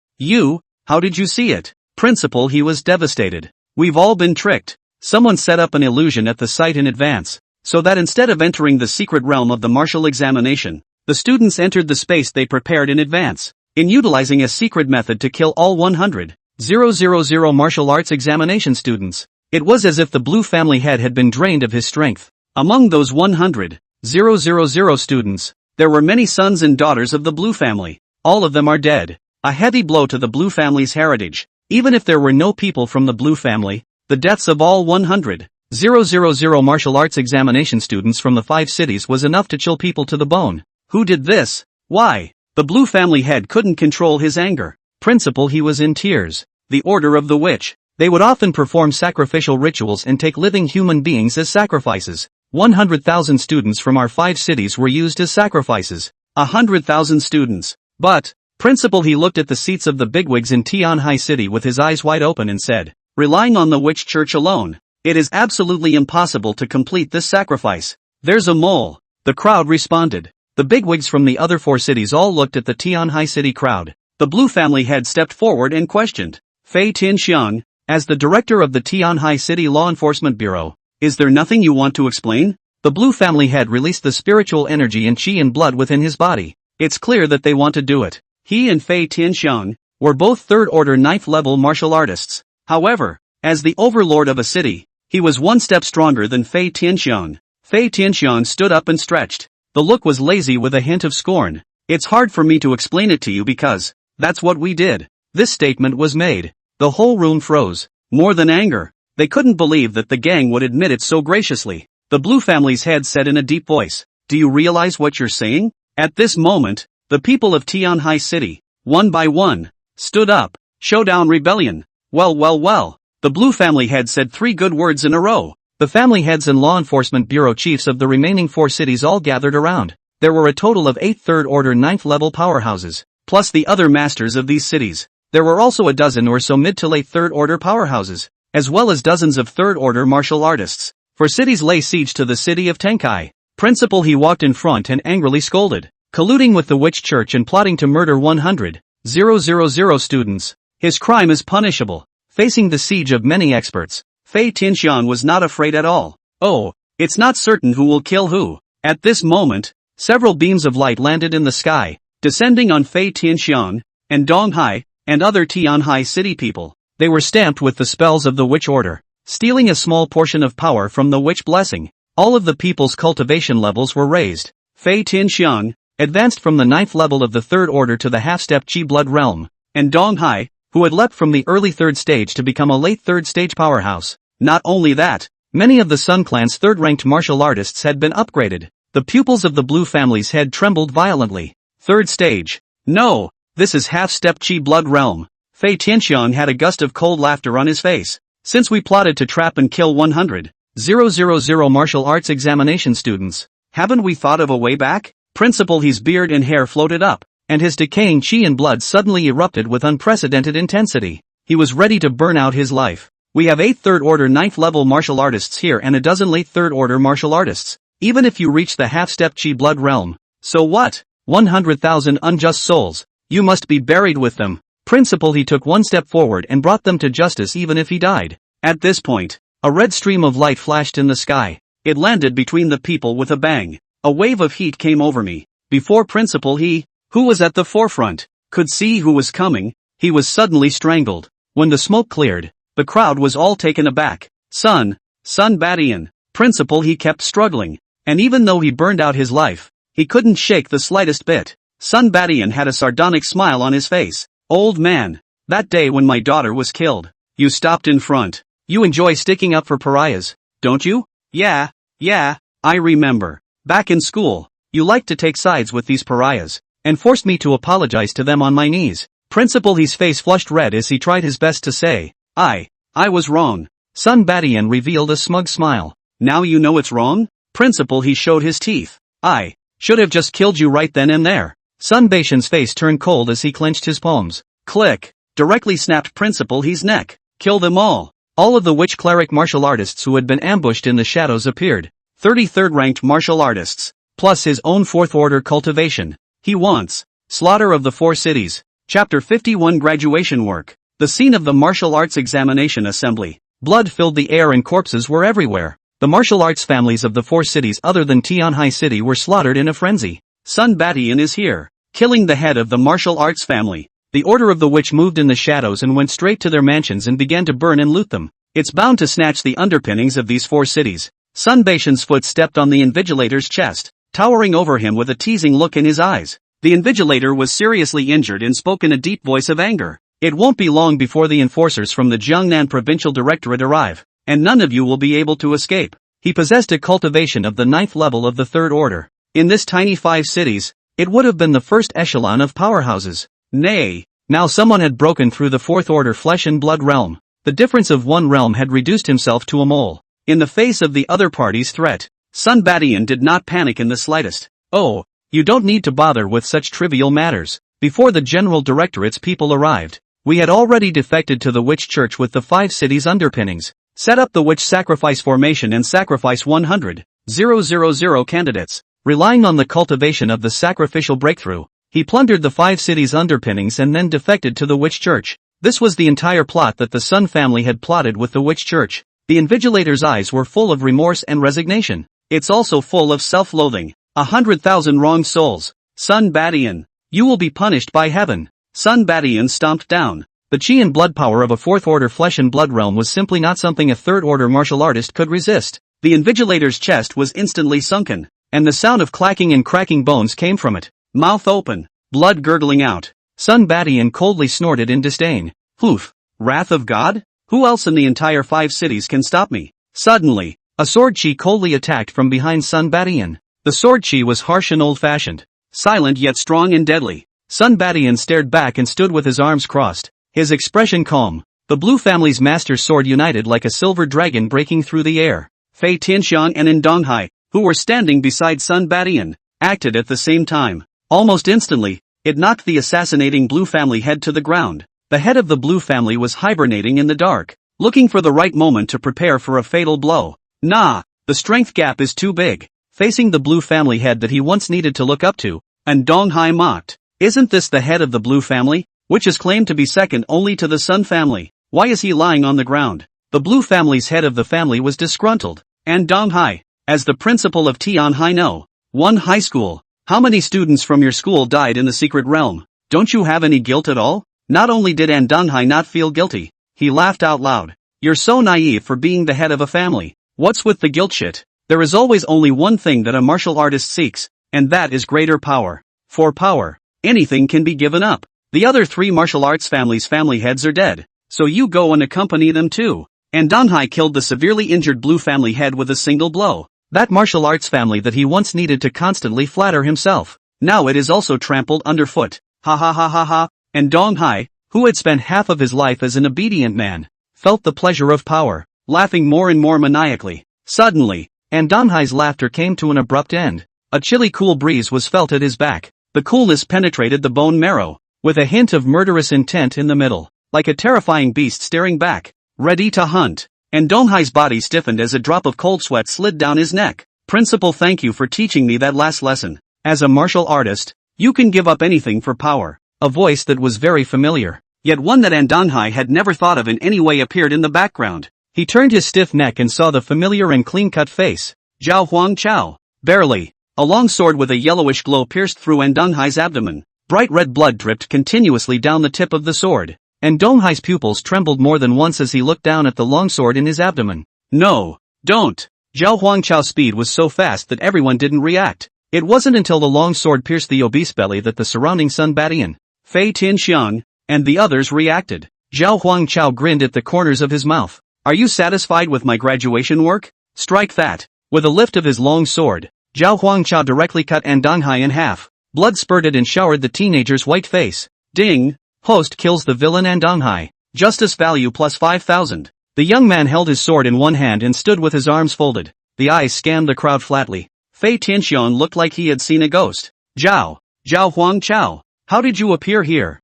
How did you see it? Principal, he was devastated. We've all been tricked. Someone set up an illusion at the site in advance, so that instead of entering the secret realm of the martial examination, the students entered the space they prepared in advance, in utilizing a secret method to kill all 100,000 martial arts examination students. It was as if the Blue family head had been drained of his strength. Among those 100,000 students, there were many sons and daughters of the Blue family. All of them are dead. A heavy blow to the Blue family's heritage. Even if there were no people from the Blue family, the deaths of all 100,000 martial arts examination students from the 5 cities was enough to chill people to the bone. Who did this? Why? The Blue family head couldn't control his anger. Principal, he was in tears. The Order of the Witch. They would often perform sacrificial rituals and take living human beings as sacrifices. 100,000 students from our 5 cities were used as sacrifices. 100,000 students. But, Principal, he looked at the seats of the bigwigs in Tianhai City with his eyes wide open and said, relying on the witch church alone, it is absolutely impossible to complete this sacrifice. There's a mole. The crowd responded. The bigwigs from the other 4 cities all looked at the Tianhai City crowd. The Blue family head stepped forward and questioned. Fei Tianxiang, as the director of the Tianhai City Law Enforcement Bureau, is there nothing you want to explain? The Blue family head released the spiritual energy and chi and blood within his body. It's clear that they want to do it. He and Fei Tianxiang were both 3rd order 9th level martial artists. However, as the overlord of a city, he was 1 step stronger than Fei Tianxiang. Fei Tianxiang stood up and stretched. The look was lazy with a hint of scorn. It's hard for me to explain it to you because that's what we did. This statement was made. The whole room froze. More than anger, they couldn't believe that the gang would admit it so graciously. The Blue family's head said in a deep voice, do you realize what you're saying? At this moment, the people of Tianhai City, one by one, stood up. Showdown rebellion. Well. The Blue family head said 3 good words in a row. The family heads and law enforcement bureau chiefs of the remaining 4 cities all gathered around. There were a total of 8 3rd order 9th level powerhouses, plus the other masters of these cities. There were also a dozen or so mid to late 3rd order powerhouses, as well as dozens of 3rd order martial artists. 4 cities lay siege to the city of Tenkai. Principal, he walked in front and angrily scolded. Colluding with the witch church and plotting to murder 100,000 students. His crime is punishable. Facing the siege of many experts, Fei Tianxiang was not afraid at all. Oh, it's not certain who will kill who. At this moment, several beams of light landed in the sky, descending on Fei Tianxiang, and Donghai, and other Tianhai City people. They were stamped with the spells of the witch order, stealing a small portion of power from the witch blessing. All of the people's cultivation levels were raised. Fei Tianxiang advanced from the 9th level of the 3rd order to the half-step chi blood realm, and Donghai, who had leapt from the early third stage to become a late third stage powerhouse. Not only that, many of the Sun Clan's third-ranked martial artists had been upgraded. The pupils of the Blue family's head trembled violently. Third stage. No, this is half-step Chi blood realm. Fei Tianxiang had a gust of cold laughter on his face. Since we plotted to trap and kill 100,000 martial arts examination students, haven't we thought of a way back? Principal He's beard and hair floated up, and his decaying chi and blood suddenly erupted with unprecedented intensity. He was ready to burn out his life. We have 8 third-order 9th-level martial artists here and a dozen late third-order martial artists. Even if you reach the half-step chi blood realm. So what? 100,000 unjust souls. You must be buried with them. Principal He took one step forward and brought them to justice even if he died. At this point, a red stream of light flashed in the sky. It landed between the people with a bang. A wave of heat came over me. Before Principal He, who was at the forefront, could see who was coming, he was suddenly strangled. When the smoke cleared, the crowd was all taken aback. Sun Badian. Principal He kept struggling. And even though he burned out his life, he couldn't shake the slightest bit. Sun Badian had a sardonic smile on his face. Old man, that day when my daughter was killed, you stopped in front. You enjoy sticking up for pariahs, don't you? Yeah, I remember. Back in school, you liked to take sides with these pariahs, and forced me to apologize to them on my knees. Principal He's face flushed red as he tried his best to say, I was wrong. Sun Badian revealed a smug smile. Now you know it's wrong? Principal He showed his teeth. I should have just killed you right then and there. Sun Baishan's face turned cold as he clenched his palms. Click! Directly snapped Principal He's neck. Kill them all. All of the witch cleric martial artists who had been ambushed in the shadows appeared. 33rd ranked martial artists. Plus his own 4th order cultivation. He wants. Slaughter of the Four Cities. Chapter 51 Graduation Work. The scene of the martial arts examination assembly. Blood filled the air and corpses were everywhere. The martial arts families of the 4 cities other than Tianhai City were slaughtered in a frenzy. Sun Badian is here, killing the head of the martial arts family. The Order of the Witch moved in the shadows and went straight to their mansions and began to burn and loot them. It's bound to snatch the underpinnings of these 4 cities. Sun Baishan's foot stepped on the invigilator's chest, towering over him with a teasing look in his eyes. The invigilator was seriously injured and spoke in a deep voice of anger. It won't be long before the enforcers from the Jiangnan Provincial Directorate arrive, and none of you will be able to escape. He possessed a cultivation of the 9th level of the 3rd order. In this tiny 5 cities, it would have been the first echelon of powerhouses. Nay, now someone had broken through the 4th order flesh and blood realm. The difference of one realm had reduced himself to a mole. In the face of the other party's threat, Sun Badian did not panic in the slightest. Oh, you don't need to bother with such trivial matters. Before the General Directorate's people arrived, we had already defected to the witch church with the 5 cities underpinnings, set up the witch sacrifice formation and sacrifice 100,000 candidates. Relying on the cultivation of the sacrificial breakthrough, he plundered the 5 cities underpinnings and then defected to the witch church. This was the entire plot that the Sun family had plotted with the witch church. The invigilator's eyes were full of remorse and resignation. It's also full of self-loathing. 100,000 wrong souls. Sun Badian, you will be punished by heaven. Sun Badian stomped down. The chi and blood power of a 4th order flesh and blood realm was simply not something a 3rd order martial artist could resist. The invigilator's chest was instantly sunken, and the sound of clacking and cracking bones came from it. Mouth open, blood gurgling out. Sun Badian coldly snorted in disdain. Poof! Wrath of God? Who else in the entire 5 cities can stop me? Suddenly, a sword chi coldly attacked from behind Sun Badian. The sword chi was harsh and old-fashioned, silent yet strong and deadly. Sun Badian stared back and stood with his arms crossed, his expression calm. The Blue family's master sword united like a silver dragon breaking through the air. Fei Tianxiang and Ndonghai, who were standing beside Sun Badian, acted at the same time. Almost instantly, it knocked the assassinating Blue family head to the ground. The head of the Blue family was hibernating in the dark, looking for the right moment to prepare for a fatal blow. Nah, the strength gap is too big. Facing the Blue family head that he once needed to look up to, Ndonghai mocked. Isn't this the head of the Blue family, which is claimed to be second only to the Sun family? Why is he lying on the ground? The Blue family's head of the family was disgruntled. Ndonghai, as the principal of Tianhai No. 1 high school, how many students from your school died in the secret realm? Don't you have any guilt at all? Not only did Ndonghai not feel guilty, he laughed out loud. You're so naive for being the head of a family. What's with the guilt shit? There is always only one thing that a martial artist seeks, and that is greater power. For power, anything can be given up. The other 3 martial arts families' family heads are dead, so you go and accompany them too. And Donghai killed the severely injured blue family head with a single blow. That martial arts family that he once needed to constantly flatter himself. Now it is also trampled underfoot. Ha ha ha ha ha. And Donghai, who had spent half of his life as an obedient man, felt the pleasure of power, laughing more and more maniacally. Suddenly, and Donghai's laughter came to an abrupt end. A chilly cool breeze was felt at his back. The coolness penetrated the bone marrow, with a hint of murderous intent in the middle, like a terrifying beast staring back, ready to hunt. And Donghai's body stiffened as a drop of cold sweat slid down his neck. Principal, thank you for teaching me that last lesson. As a martial artist, you can give up anything for power. A voice that was very familiar, yet one that Donghai had never thought of in any way appeared in the background. He turned his stiff neck and saw the familiar and clean-cut face. Zhao Huang Chao. Barely. A long sword with a yellowish glow pierced through Donghai's abdomen. Bright red blood dripped continuously down the tip of the sword, and Donghai's pupils trembled more than once as he looked down at the long sword in his abdomen. No, don't. Zhao Huang Chao's speed was so fast that everyone didn't react. It wasn't until the long sword pierced the obese belly that the surrounding Sun Badian, Fei Tianxiang, and the others reacted. Zhao Huang Chao grinned at the corners of his mouth. Are you satisfied with my graduation work? Strike that. With a lift of his long sword, Zhao Huang Chao directly cut Donghai in half. Blood spurted and showered the teenager's white face. Ding! Host kills the villain Donghai. Justice value plus 5,000. The young man held his sword in one hand and stood with his arms folded. The eyes scanned the crowd flatly. Fei Tianxiang looked like he had seen a ghost. Zhao Huang Chao, how did you appear here?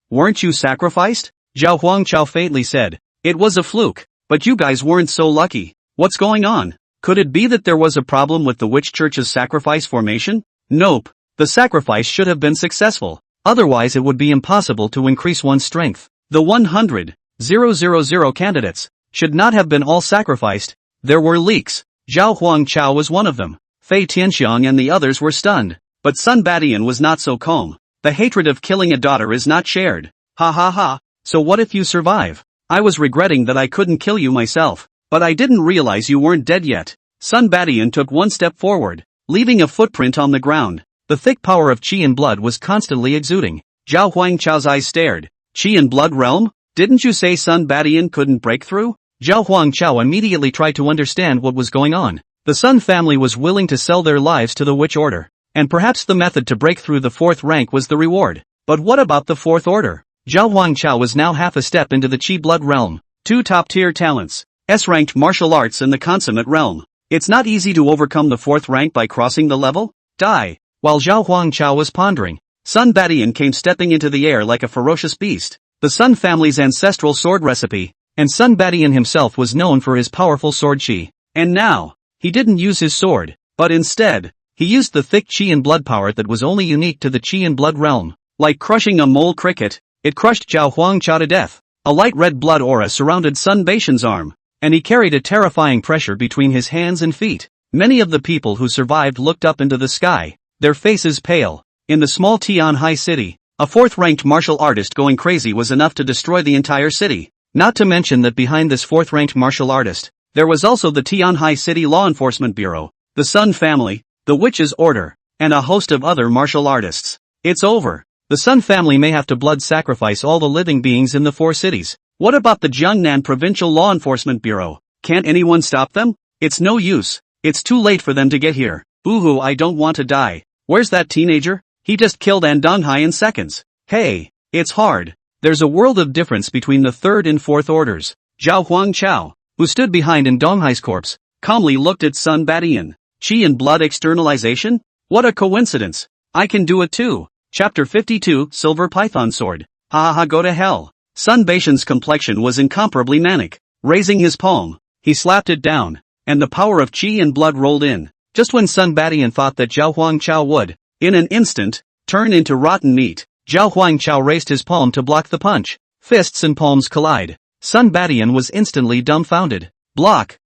Weren't you sacrificed? Zhao Huang Chao faintly said. It was a fluke, but you guys weren't so lucky. What's going on? Could it be that there was a problem with the witch church's sacrifice formation? Nope. The sacrifice should have been successful. Otherwise it would be impossible to increase one's strength. The 100,000 candidates should not have been all sacrificed. There were leaks. Zhao Huang Chao was one of them. Fei Tianxiang and the others were stunned. But Sun Badian was not so calm. The hatred of killing a daughter is not shared. Ha ha ha. So what if you survive? I was regretting that I couldn't kill you myself. But I didn't realize you weren't dead yet. Sun Badian took one step forward, leaving a footprint on the ground. The thick power of qi and blood was constantly exuding. Zhao Huang Chao's eyes stared. Qi and blood realm? Didn't you say Sun Badian couldn't break through? Zhao Huang Chao immediately tried to understand what was going on. The Sun family was willing to sell their lives to the witch order. And perhaps the method to break through the 4th rank was the reward. But what about the 4th order? Zhao Huang Chao was now half a step into the qi blood realm. 2 top-tier talents. S-ranked martial arts and the consummate realm. It's not easy to overcome the 4th rank by crossing the level. Die. While Zhao Huang Chao was pondering, Sun Badian came stepping into the air like a ferocious beast. The Sun family's ancestral sword recipe, and Sun Badian himself was known for his powerful sword qi. And now, he didn't use his sword, but instead, he used the thick qi and blood power that was only unique to the qi and blood realm. Like crushing a mole cricket, it crushed Zhao Huang Chao to death. A light red blood aura surrounded Sun Baishan's arm, and he carried a terrifying pressure between his hands and feet. Many of the people who survived looked up into the sky, their faces pale. In the small Tianhai city, a 4th-ranked martial artist going crazy was enough to destroy the entire city. Not to mention that behind this 4th-ranked martial artist, there was also the Tianhai City Law Enforcement Bureau, the Sun family, the Witch's Order, and a host of other martial artists. It's over. The Sun family may have to blood sacrifice all the living beings in the 4 cities. What about the Jiangnan Provincial Law Enforcement Bureau? Can't anyone stop them? It's no use. It's too late for them to get here. Boo-hoo, I don't want to die. Where's that teenager? He just killed Donghai in seconds. Hey, it's hard. There's a world of difference between the 3rd and 4th orders. Zhao Huang Chao, who stood behind Donghai's corpse, calmly looked at Sun Badian. Qi and blood externalization? What a coincidence. I can do it too. Chapter 52, Silver Python Sword. Ha ha ha, go to hell. Sun Baishan's complexion was incomparably manic. Raising his palm, he slapped it down, and the power of qi and blood rolled in. Just when Sun Badian thought that Zhao Huang Chao would, in an instant, turn into rotten meat, Zhao Huang Chao raised his palm to block the punch. Fists and palms collide. Sun Badian was instantly dumbfounded. Block?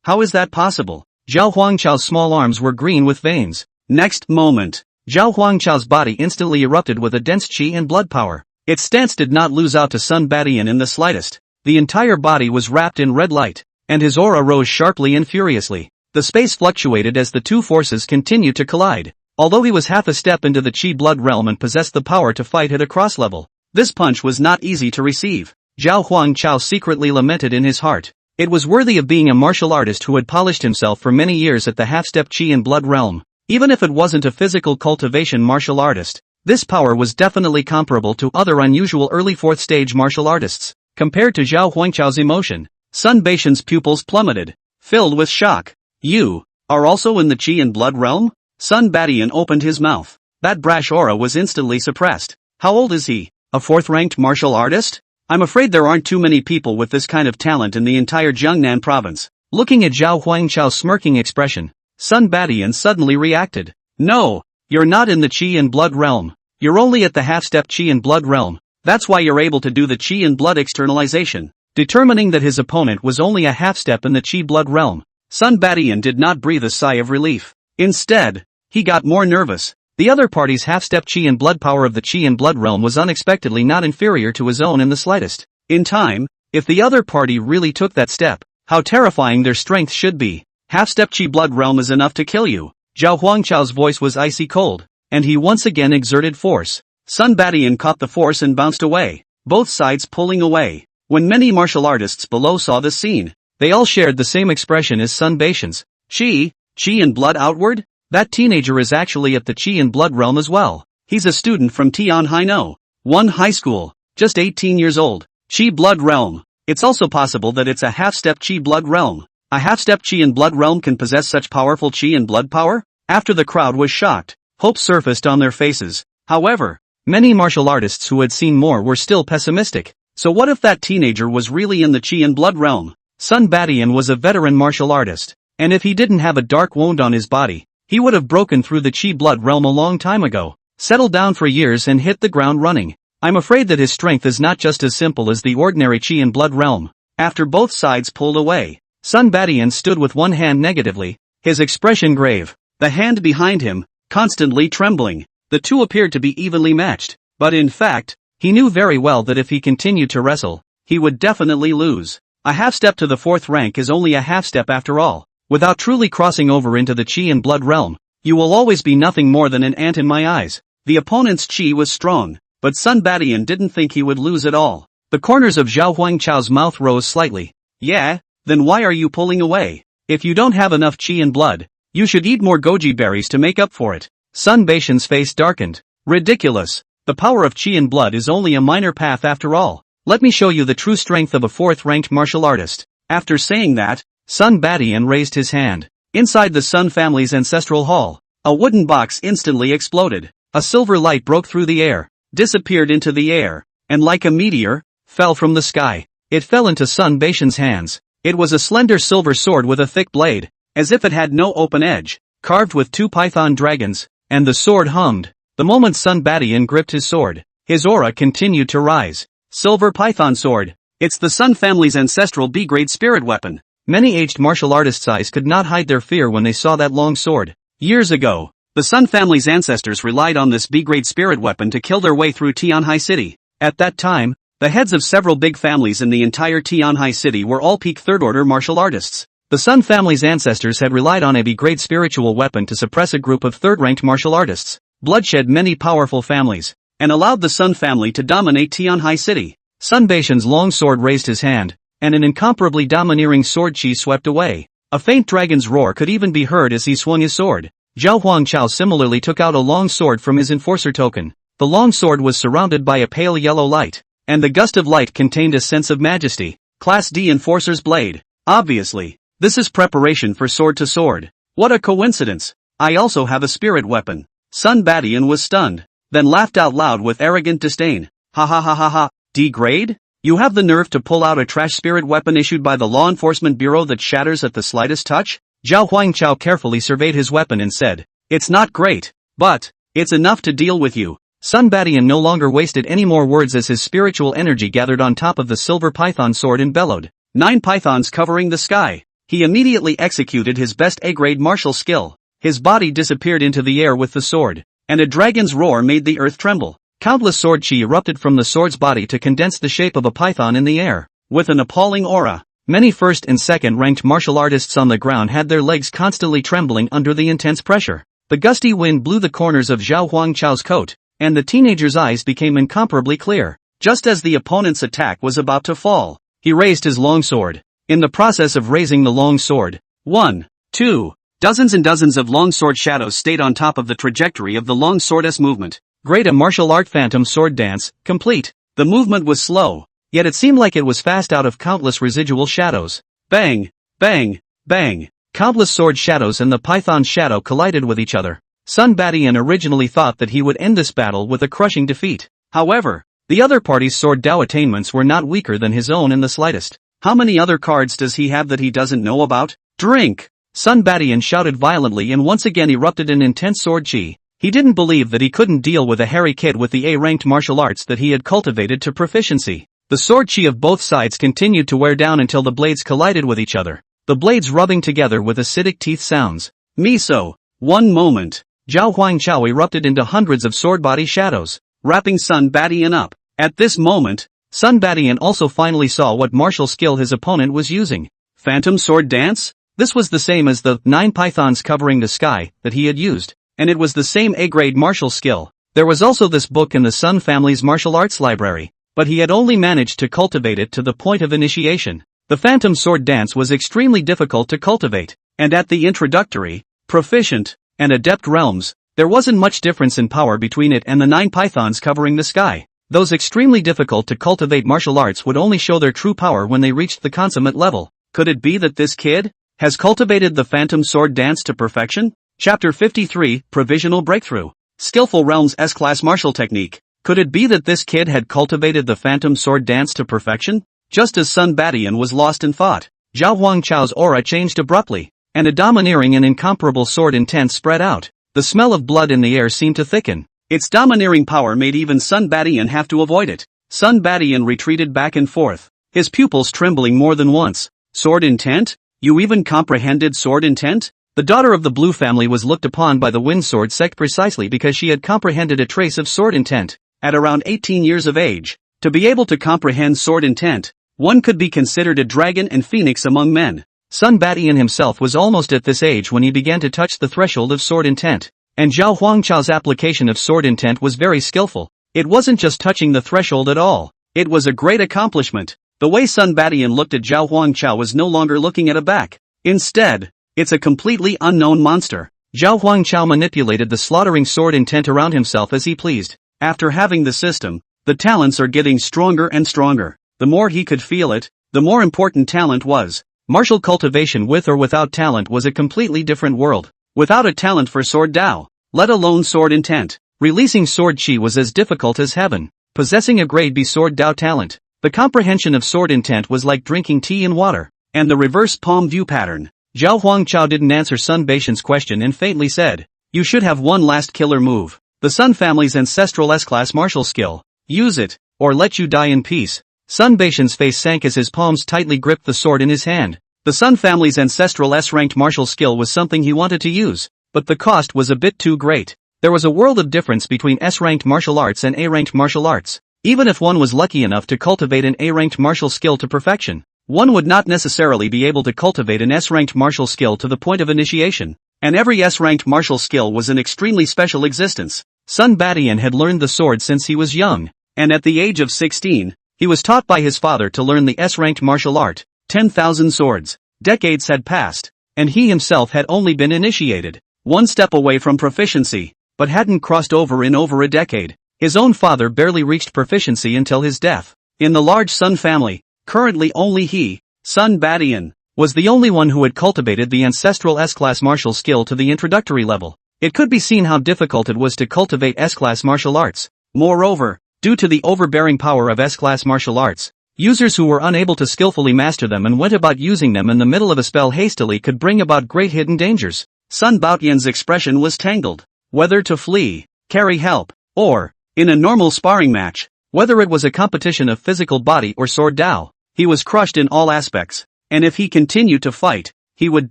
How is that possible? Zhao Huang Chao's small arms were green with veins. Next moment, Zhao Huang Chao's body instantly erupted with a dense qi and blood power. Its stance did not lose out to Sun Badian in the slightest. The entire body was wrapped in red light, and his aura rose sharply and furiously. The space fluctuated as the two forces continued to collide. Although he was half a step into the Chi blood realm and possessed the power to fight at a cross level, this punch was not easy to receive. Zhao Huangchao secretly lamented in his heart. It was worthy of being a martial artist who had polished himself for many years at the half-step Chi and blood realm. Even if it wasn't a physical cultivation martial artist, this power was definitely comparable to other unusual early fourth-stage martial artists. Compared to Zhao Huangchao's emotion, Sun Baishan's pupils plummeted, filled with shock. You are also in the Chi and blood realm? Sun Badian opened his mouth. That brash aura was instantly suppressed. How old is he? A fourth-ranked martial artist? I'm afraid there aren't too many people with this kind of talent in the entire Jiangnan province. Looking at Zhao Huangchao's smirking expression, Sun Badian suddenly reacted. No, you're not in the Chi and blood realm. You're only at the half-step Chi and blood realm. That's why you're able to do the Chi and blood externalization. Determining that his opponent was only a half-step in the Chi blood realm, Sun Badian did not breathe a sigh of relief. Instead, he got more nervous. The other party's half-step Chi and blood power of the Chi and blood realm was unexpectedly not inferior to his own in the slightest. In time, if the other party really took that step, how terrifying their strength should be. Half-step Chi blood realm is enough to kill you. Zhao Huangchao's voice was icy cold, and he once again exerted force. Sun Badian caught the force and bounced away, both sides pulling away. When many martial artists below saw this scene, they all shared the same expression as Sun Baishan's. Chi and blood outward? That teenager is actually at the Chi and blood realm as well. He's a student from Tianhai No. 1 high school, just 18 years old. Chi blood realm. It's also possible that it's a half-step Chi blood realm. A half-step Chi and blood realm can possess such powerful Chi and blood power? After the crowd was shocked, hope surfaced on their faces. However, many martial artists who had seen more were still pessimistic. So what if that teenager was really in the Chi and blood realm? Sun Badian was a veteran martial artist, and if he didn't have a dark wound on his body, he would have broken through the Chi blood realm a long time ago, settled down for years and hit the ground running. I'm afraid that his strength is not just as simple as the ordinary Chi and blood realm. After both sides pulled away, Sun Badian stood with one hand negatively, his expression grave, the hand behind him, constantly trembling. The two appeared to be evenly matched, but in fact, he knew very well that if he continued to wrestle, he would definitely lose. A half-step to the fourth rank is only a half-step after all. Without truly crossing over into the Chi and blood realm, you will always be nothing more than an ant in my eyes. The opponent's Chi was strong, but Sun Badian didn't think he would lose at all. The corners of Zhao Huangchao's mouth rose slightly. Yeah? Then why are you pulling away? If you don't have enough Chi and blood, you should eat more goji berries to make up for it. Sun Baishan's face darkened. Ridiculous. The power of Chi and blood is only a minor path after all. Let me show you the true strength of a fourth-ranked martial artist. After saying that, Sun Badian raised his hand. Inside the Sun family's ancestral hall, a wooden box instantly exploded. A silver light broke through the air, disappeared into the air, and like a meteor, fell from the sky. It fell into Sun Baishan's hands. It was a slender silver sword with a thick blade, as if it had no open edge, carved with two python dragons, and the sword hummed. The moment Sun Badian gripped his sword, his aura continued to rise. Silver python sword. It's the Sun family's ancestral B-grade spirit weapon. Many aged martial artists' eyes could not hide their fear when they saw that long sword. Years ago, the Sun family's ancestors relied on this B-grade spirit weapon to kill their way through Tianhai City. At that time, the heads of several big families in the entire Tianhai City were all peak third-order martial artists. The Sun family's ancestors had relied on a B-grade spiritual weapon to suppress a group of third-ranked martial artists, bloodshed many powerful families, and allowed the Sun family to dominate Tianhai City. Sun Baishan's long sword raised his hand, and an incomparably domineering sword chi swept away. A faint dragon's roar could even be heard as he swung his sword. Zhao Huangchao similarly took out a long sword from his enforcer token. The long sword was surrounded by a pale yellow light, and the gust of light contained a sense of majesty. Class D Enforcer's Blade. Obviously, this is preparation for sword to sword. What a coincidence. I also have a spirit weapon. Sun Badian was stunned, then laughed out loud with arrogant disdain. Ha ha ha ha ha. D-grade? You have the nerve to pull out a trash spirit weapon issued by the Law Enforcement Bureau that shatters at the slightest touch? Zhao Huangchao carefully surveyed his weapon and said, "It's not great, but it's enough to deal with you." Sun Badian no longer wasted any more words as his spiritual energy gathered on top of the silver python sword and bellowed. 9 pythons covering the sky. He immediately executed his best A-grade martial skill. His body disappeared into the air with the sword, and a dragon's roar made the earth tremble. Countless sword chi erupted from the sword's body to condense the shape of a python in the air. With an appalling aura, many first and second-ranked martial artists on the ground had their legs constantly trembling under the intense pressure. The gusty wind blew the corners of Zhao Huangchao's coat, and the teenager's eyes became incomparably clear. Just as the opponent's attack was about to fall, he raised his long sword. In the process of raising the long sword, 1, 2, dozens and dozens of long sword shadows stayed on top of the trajectory of the long sword's movement. Great, a martial art phantom sword dance, complete. The movement was slow, yet it seemed like it was fast out of countless residual shadows. Bang, bang, bang. Countless sword shadows and the python shadow collided with each other. Sun Badian originally thought that he would end this battle with a crushing defeat. However, the other party's sword Dao attainments were not weaker than his own in the slightest. How many other cards does he have that he doesn't know about? Drink! Sun Badian shouted violently and once again erupted in intense sword chi. He didn't believe that he couldn't deal with a hairy kid with the A-ranked martial arts that he had cultivated to proficiency. The sword chi of both sides continued to wear down until the blades collided with each other, the blades rubbing together with acidic teeth sounds. Miso! One moment. Zhao Huangchao erupted into hundreds of sword body shadows, wrapping Sun Badian up. At this moment, Sun Badian also finally saw what martial skill his opponent was using. Phantom sword dance? This was the same as the 9 pythons covering the sky that he had used, and it was the same A-grade martial skill. There was also this book in the Sun family's martial arts library, but he had only managed to cultivate it to the point of initiation. The phantom sword dance was extremely difficult to cultivate, and at the introductory, proficient, and adept realms, there wasn't much difference in power between it and the 9 pythons covering the sky. Those extremely difficult to cultivate martial arts would only show their true power when they reached the consummate level. Could it be that this kid has cultivated the phantom sword dance to perfection? Chapter 53, Provisional Breakthrough. Skillful Realms S-Class Martial Technique. Could it be that this kid had cultivated the phantom sword dance to perfection? Just as Sun Badian was lost in thought, Zhao Huangchao's aura changed abruptly, and a domineering and incomparable sword intent spread out. The smell of blood in the air seemed to thicken. Its domineering power made even Sun Badian have to avoid it. Sun Badian retreated back and forth, his pupils trembling more than once. Sword intent? You even comprehended sword intent? The daughter of the Blue family was looked upon by the Wind Sword sect precisely because she had comprehended a trace of sword intent. At around 18 years of age, to be able to comprehend sword intent, one could be considered a dragon and phoenix among men. Sun Badian himself was almost at this age when he began to touch the threshold of sword intent, and Zhao Huangchao's application of sword intent was very skillful. It wasn't just touching the threshold at all, it was a great accomplishment. The way Sun Badian looked at Zhao Huangchao was no longer looking at a back. Instead, it's a completely unknown monster. Zhao Huangchao manipulated the slaughtering sword intent around himself as he pleased. After having the system, the talents are getting stronger and stronger. The more he could feel it, the more important talent was. Martial cultivation with or without talent was a completely different world. Without a talent for sword Dao, let alone sword intent, releasing sword chi was as difficult as heaven. Possessing a grade B sword Dao talent, the comprehension of sword intent was like drinking tea in water. And the reverse palm view pattern. Zhao Huangchao didn't answer Sun Baishan's question and faintly said, "You should have one last killer move. The Sun family's ancestral S-class martial skill. Use it, or let you die in peace." Sun Baishan's face sank as his palms tightly gripped the sword in his hand. The Sun family's ancestral S-ranked martial skill was something he wanted to use, but the cost was a bit too great. There was a world of difference between S-ranked martial arts and A-ranked martial arts. Even if one was lucky enough to cultivate an A-ranked martial skill to perfection, one would not necessarily be able to cultivate an S-ranked martial skill to the point of initiation. And every S-ranked martial skill was an extremely special existence. Sun Badian had learned the sword since he was young, and at the age of 16, he was taught by his father to learn the S-ranked martial art. 10,000 swords. Decades had passed, and he himself had only been initiated, one step away from proficiency, but hadn't crossed over in over a decade. His own father barely reached proficiency until his death. In the large Sun family, currently only he, Sun Badian, was the only one who had cultivated the ancestral S-class martial skill to the introductory level. It could be seen how difficult it was to cultivate S-class martial arts. Moreover, due to the overbearing power of S-class martial arts, users who were unable to skillfully master them and went about using them in the middle of a spell hastily could bring about great hidden dangers. Sun Baotian's expression was tangled. Whether to flee, carry help, or, in a normal sparring match, whether it was a competition of physical body or sword Dao, he was crushed in all aspects, and if he continued to fight, he would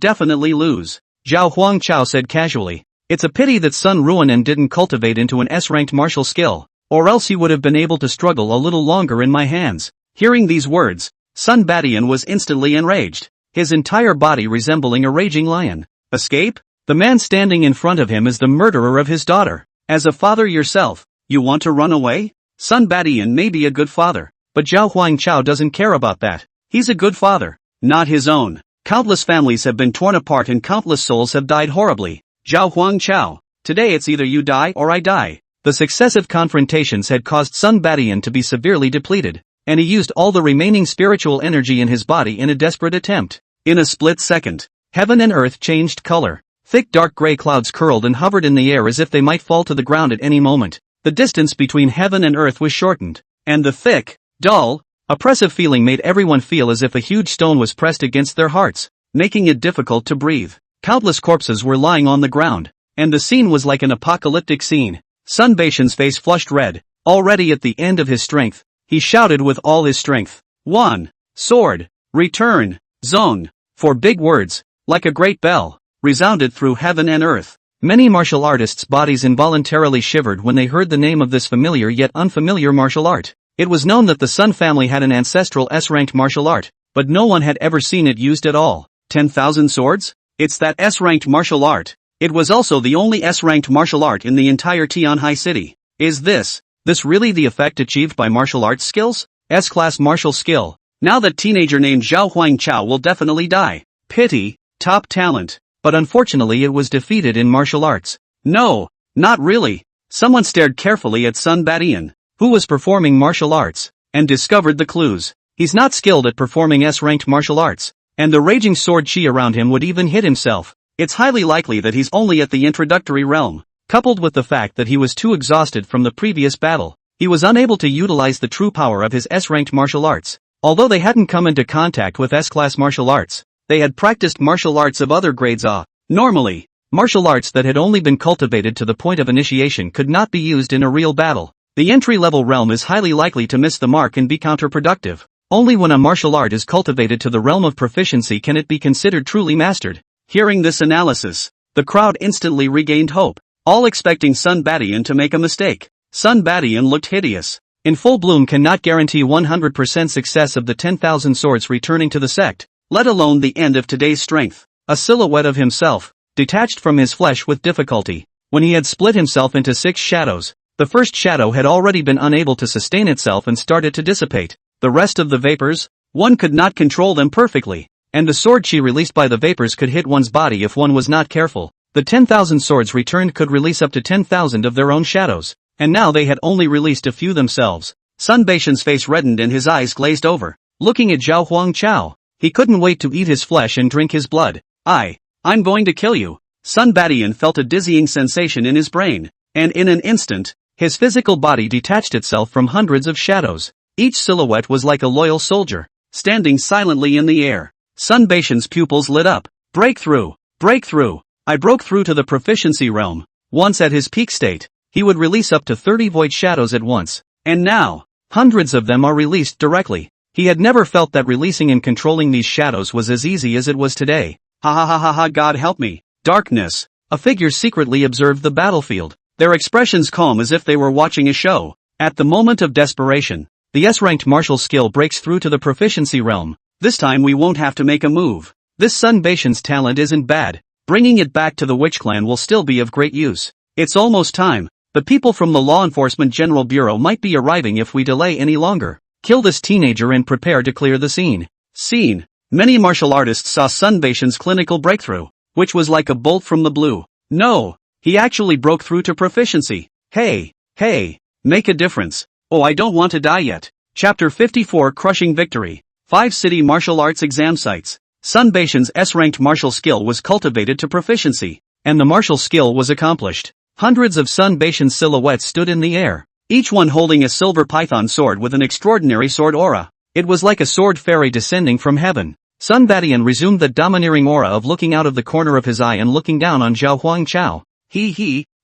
definitely lose. Zhao Huangchao said casually, "It's a pity that Sun Ruanen didn't cultivate into an S-ranked martial skill, or else he would have been able to struggle a little longer in my hands." Hearing these words, Sun Badian was instantly enraged, his entire body resembling a raging lion. Escape? The man standing in front of him is the murderer of his daughter. As a father yourself, you want to run away? Sun Badian may be a good father, but Zhao Huangchao doesn't care about that. He's a good father, not his own. Countless families have been torn apart and countless souls have died horribly. Zhao Huangchao, today it's either you die or I die. The successive confrontations had caused Sun Badian to be severely depleted, and he used all the remaining spiritual energy in his body in a desperate attempt. In a split second, heaven and earth changed color. Thick dark gray clouds curled and hovered in the air as if they might fall to the ground at any moment. The distance between heaven and earth was shortened, and the thick, dull, oppressive feeling made everyone feel as if a huge stone was pressed against their hearts, making it difficult to breathe. Countless corpses were lying on the ground, and the scene was like an apocalyptic scene. Sun Baishan's face flushed red. Already at the end of his strength, he shouted with all his strength. 1. Sword. Return. Zong. For big words, like a great bell, resounded through heaven and earth. Many martial artists' bodies involuntarily shivered when they heard the name of this familiar yet unfamiliar martial art. It was known that the Sun family had an ancestral S-ranked martial art, but no one had ever seen it used at all. 10,000 swords? It's that S-ranked martial art. It was also the only S-ranked martial art in the entire Tianhai city. Is this really the effect achieved by martial arts skills? S-class martial skill. Now that teenager named Zhao Huangchao will definitely die. Pity, top talent. But unfortunately it was defeated in martial arts. No, not really. Someone stared carefully at Sun Badian, who was performing martial arts, and discovered the clues. He's not skilled at performing S-ranked martial arts, and the raging sword chi around him would even hit himself. It's highly likely that he's only at the introductory realm. Coupled with the fact that he was too exhausted from the previous battle, he was unable to utilize the true power of his S-ranked martial arts. Although they hadn't come into contact with S-class martial arts, they had practiced martial arts of other grades. Normally, martial arts that had only been cultivated to the point of initiation could not be used in a real battle. The entry-level realm is highly likely to miss the mark and be counterproductive. Only when a martial art is cultivated to the realm of proficiency can it be considered truly mastered. Hearing this analysis, the crowd instantly regained hope, all expecting Sun Badian to make a mistake. Sun Badian looked hideous. In full bloom cannot guarantee 100% success of the 10,000 swords returning to the sect, let alone the end of today's strength. A silhouette of himself, detached from his flesh with difficulty. When he had split himself into 6 shadows, the first shadow had already been unable to sustain itself and started to dissipate. The rest of the vapors, one could not control them perfectly, and the sword chi released by the vapors could hit one's body if one was not careful. The 10,000 swords returned could release up to 10,000 of their own shadows, and now they had only released a few themselves. Sun Baishan's face reddened and his eyes glazed over. Looking at Zhao Huangchao, he couldn't wait to eat his flesh and drink his blood. I'm going to kill you. Sun Badian felt a dizzying sensation in his brain, and in an instant, his physical body detached itself from hundreds of shadows. Each silhouette was like a loyal soldier, standing silently in the air. Sun Baishan's pupils lit up. Breakthrough! Breakthrough! I broke through to the proficiency realm. Once at his peak state, he would release up to 30 void shadows at once. And now, hundreds of them are released directly. He had never felt that releasing and controlling these shadows was as easy as it was today. Ha ha ha ha ha, God help me. Darkness. A figure secretly observed the battlefield, their expressions calm as if they were watching a show. At the moment of desperation, the S-ranked martial skill breaks through to the proficiency realm. This time we won't have to make a move. This Sun Baishan's talent isn't bad. Bringing it back to the Witch Clan will still be of great use. It's almost time. The people from the Law Enforcement General Bureau might be arriving if we delay any longer. Kill this teenager and prepare to clear the scene. Many martial artists saw Sun Baishan's clinical breakthrough, which was like a bolt from the blue. No, he actually broke through to proficiency. Hey, make a difference. Oh, I don't want to die yet. Chapter 54, Crushing Victory. 5 city martial arts exam sites. Sun Baishan's S-ranked martial skill was cultivated to proficiency, and the martial skill was accomplished. Hundreds of Sun Baishan silhouettes stood in the air, each one holding a silver python sword with an extraordinary sword aura. It was like a sword fairy descending from heaven. Sun Badian resumed the domineering aura of looking out of the corner of his eye and looking down on Zhao Huangchao.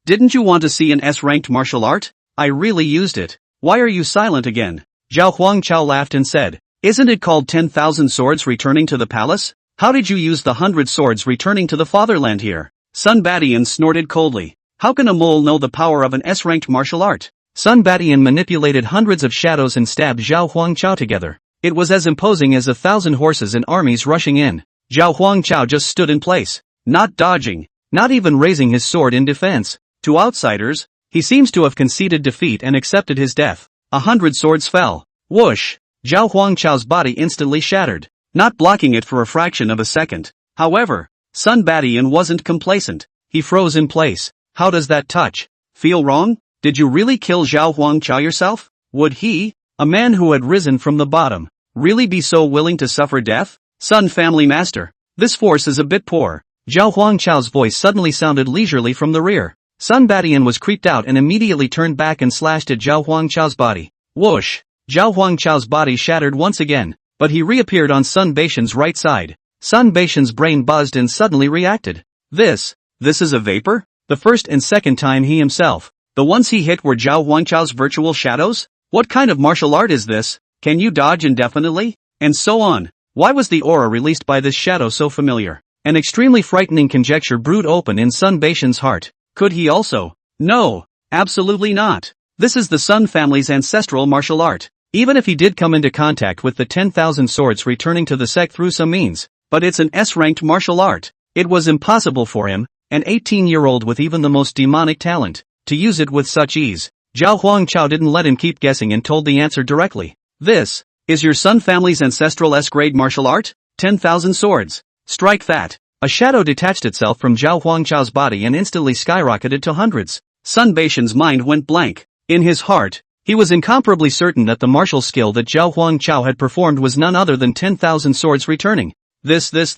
Didn't you want to see an S-ranked martial art? I really used it. Why are you silent again? Zhao Huangchao laughed and said, isn't it called 10,000 swords returning to the palace? How did you use the 100 swords returning to the fatherland here? Sun Badian snorted coldly. How can a mole know the power of an S-ranked martial art? Sun Badian manipulated hundreds of shadows and stabbed Zhao Huangchao together. It was as imposing as 1,000 horses and armies rushing in. Zhao Huangchao just stood in place, not dodging, not even raising his sword in defense. To outsiders, he seems to have conceded defeat and accepted his death. 100 swords fell. Whoosh! Zhao Huangchao's body instantly shattered, not blocking it for a fraction of a second. However, Sun Badian wasn't complacent. He froze in place. How does that touch feel wrong? Did you really kill Zhao Huangchao yourself? Would he, a man who had risen from the bottom, really be so willing to suffer death? Sun family master, this force is a bit poor. Zhao Huangchao's voice suddenly sounded leisurely from the rear. Sun Badian was creeped out and immediately turned back and slashed at Zhao Huangchao's body. Whoosh! Zhao Huangchao's body shattered once again, but he reappeared on Sun Baishan's right side. Sun Baishan's brain buzzed and suddenly reacted. This is a vapor? The first and second time he himself, the ones he hit were Zhao Huangchao's virtual shadows? What kind of martial art is this? Can you dodge indefinitely? And so on. Why was the aura released by this shadow so familiar? An extremely frightening conjecture brewed open in Sun Baishan's heart. Could he also? No, absolutely not. This is the Sun family's ancestral martial art. Even if he did come into contact with the 10,000 swords returning to the sect through some means, but it's an S-ranked martial art. It was impossible for him, an 18-year-old with even the most demonic talent, to use it with such ease. Zhao Huangchao didn't let him keep guessing and told the answer directly. This is your Sun family's ancestral S-grade martial art? 10,000 swords. Strike that. A shadow detached itself from Zhao Huangchao's body and instantly skyrocketed to hundreds. Sun Baishan's mind went blank. In his heart, he was incomparably certain that the martial skill that Zhao Huangchao had performed was none other than 10,000 swords returning. This is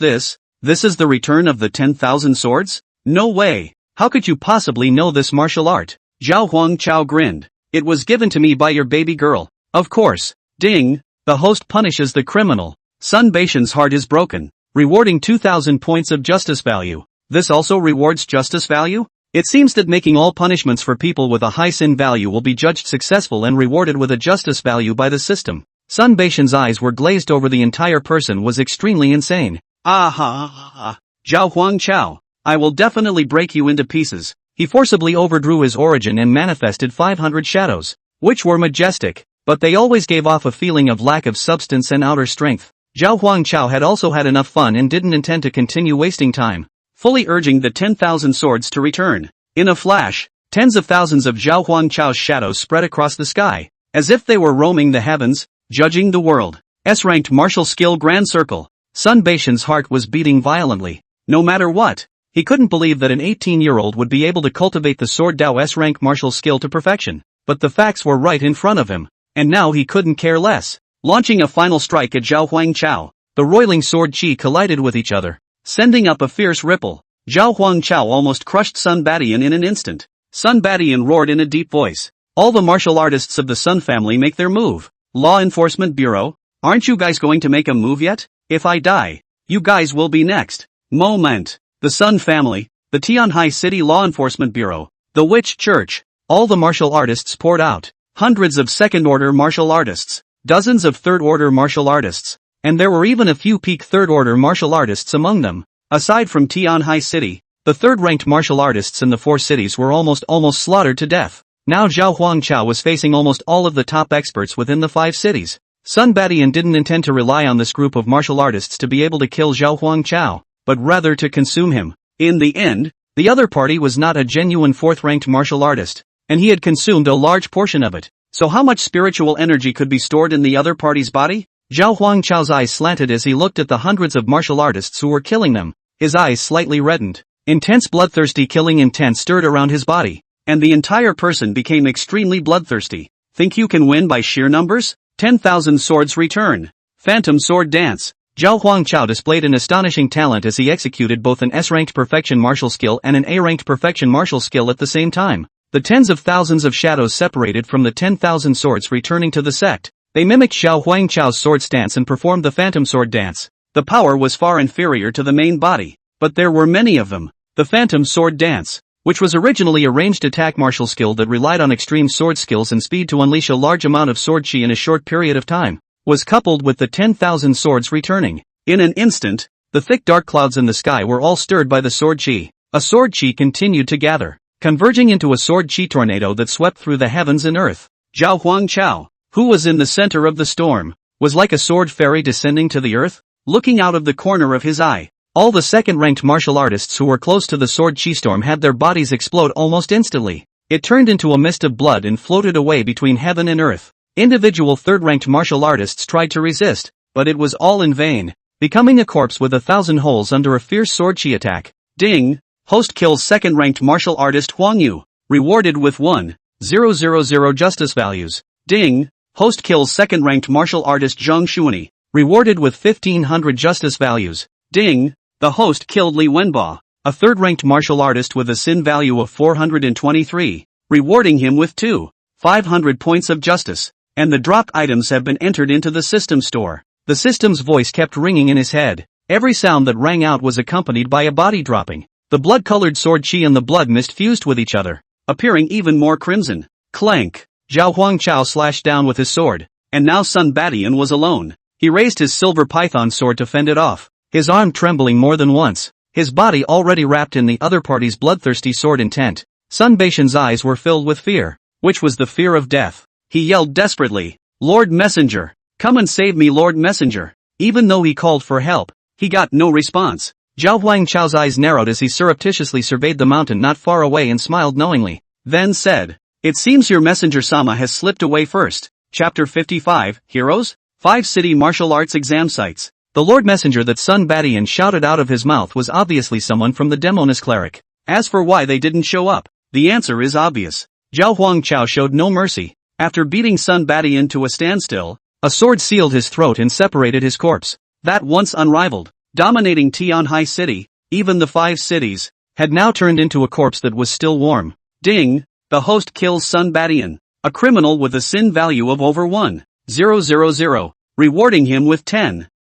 the return of the 10,000 swords? No way. How could you possibly know this martial art? Zhao Huangchao grinned. It was given to me by your baby girl. Of course. Ding. The host punishes the criminal. Sun Baishan's heart is broken, rewarding 2,000 points of justice value. This also rewards justice value? It seems that making all punishments for people with a high sin value will be judged successful and rewarded with a justice value by the system. Sun Baishan's eyes were glazed over. The entire person was extremely insane. Zhao Huangchao, I will definitely break you into pieces. He forcibly overdrew his origin and manifested 500 shadows, which were majestic, but they always gave off a feeling of lack of substance and outer strength. Zhao Huangchao had also had enough fun and didn't intend to continue wasting time, fully urging the 10,000 swords to return. In a flash, tens of thousands of Zhao Huangchao's shadows spread across the sky, as if they were roaming the heavens, judging the world. S-ranked martial skill grand circle. Sun Baishan's heart was beating violently. No matter what, he couldn't believe that an 18-year-old would be able to cultivate the Sword Dao S-rank martial skill to perfection. But the facts were right in front of him, and now he couldn't care less. Launching a final strike at Zhao Huangchao, the roiling sword chi collided with each other, sending up a fierce ripple. Zhao Huangchao almost crushed Sun Badian in an instant. Sun Badian roared in a deep voice. All the martial artists of the Sun family make their move. Law Enforcement Bureau, aren't you guys going to make a move yet? If I die, you guys will be next. Moment. The Sun family, the Tianhai City Law Enforcement Bureau, the Witch Church, all the martial artists poured out. Hundreds of second-order martial artists, dozens of third-order martial artists, and there were even a few peak third-order martial artists among them. Aside from Tianhai City, the third-ranked martial artists in the four cities were almost slaughtered to death. Now Zhao Huangchao was facing almost all of the top experts within the 5 cities. Sun Badian didn't intend to rely on this group of martial artists to be able to kill Zhao Huangchao, but rather to consume him. In the end, the other party was not a genuine 4th-ranked martial artist, and he had consumed a large portion of it. So how much spiritual energy could be stored in the other party's body? Zhao Huangchao's eyes slanted as he looked at the hundreds of martial artists who were killing them. His eyes slightly reddened. Intense bloodthirsty killing intent stirred around his body, and the entire person became extremely bloodthirsty. Think you can win by sheer numbers? 10,000 swords return. Phantom sword dance. Zhao Huangchao displayed an astonishing talent as he executed both an S-ranked perfection martial skill and an A-ranked perfection martial skill at the same time. The tens of thousands of shadows separated from the 10,000 swords returning to the sect. They mimicked Zhao Huangchao's sword stance and performed the phantom sword dance. The power was far inferior to the main body, but there were many of them. The phantom sword dance, which was originally a ranged attack martial skill that relied on extreme sword skills and speed to unleash a large amount of sword chi in a short period of time, was coupled with the 10,000 swords returning. In an instant, the thick dark clouds in the sky were all stirred by the sword chi. A sword chi continued to gather, converging into a sword chi tornado that swept through the heavens and earth. Zhao Huangchao, who was in the center of the storm, was like a sword fairy descending to the earth. Looking out of the corner of his eye, All the second-ranked martial artists who were close to the sword chi storm had their bodies explode almost instantly. It turned into a mist of blood and floated away between heaven and earth. Individual third-ranked martial artists tried to resist, but it was all in vain, becoming a corpse with 1,000 holes under a fierce sword chi attack. Ding! Host kills second-ranked martial artist Huang Yu. Rewarded with 1,000 justice values. Ding! Host kills second-ranked martial artist Zhang Xuani. Rewarded with 1,500 justice values. Ding! The host killed Li Wenba, a third-ranked martial artist with a sin value of 423, rewarding him with 2,500 points of justice. And the dropped items have been entered into the system store. The system's voice kept ringing in his head. Every sound that rang out was accompanied by a body dropping. The blood-colored sword chi and the blood mist fused with each other, appearing even more crimson. Clank! Zhao Huangchao slashed down with his sword, and now Sun Badian was alone. He raised his silver python sword to fend it off, his arm trembling more than once, his body already wrapped in the other party's bloodthirsty sword intent. Sun Baishan's eyes were filled with fear, which was the fear of death. He yelled desperately, "Lord Messenger! Come and save me, Lord Messenger!" Even though he called for help, he got no response. Zhao Huangchao's eyes narrowed as he surreptitiously surveyed the mountain not far away and smiled knowingly, then said, "It seems your messenger-sama has slipped away first." Chapter 55, Heroes? 5 City Martial Arts Exam Sites. The Lord Messenger that Sun Badian shouted out of his mouth was obviously someone from the Demoness Cleric. As for why they didn't show up, the answer is obvious. Zhao Huangchao showed no mercy. After beating Sun Badian to a standstill, a sword sealed his throat and separated his corpse. That once unrivaled, dominating Tianhai City, even the 5 cities, had now turned into a corpse that was still warm. Ding! The host kills Sun Badian, a criminal with a sin value of over 1,000, rewarding him with 10,000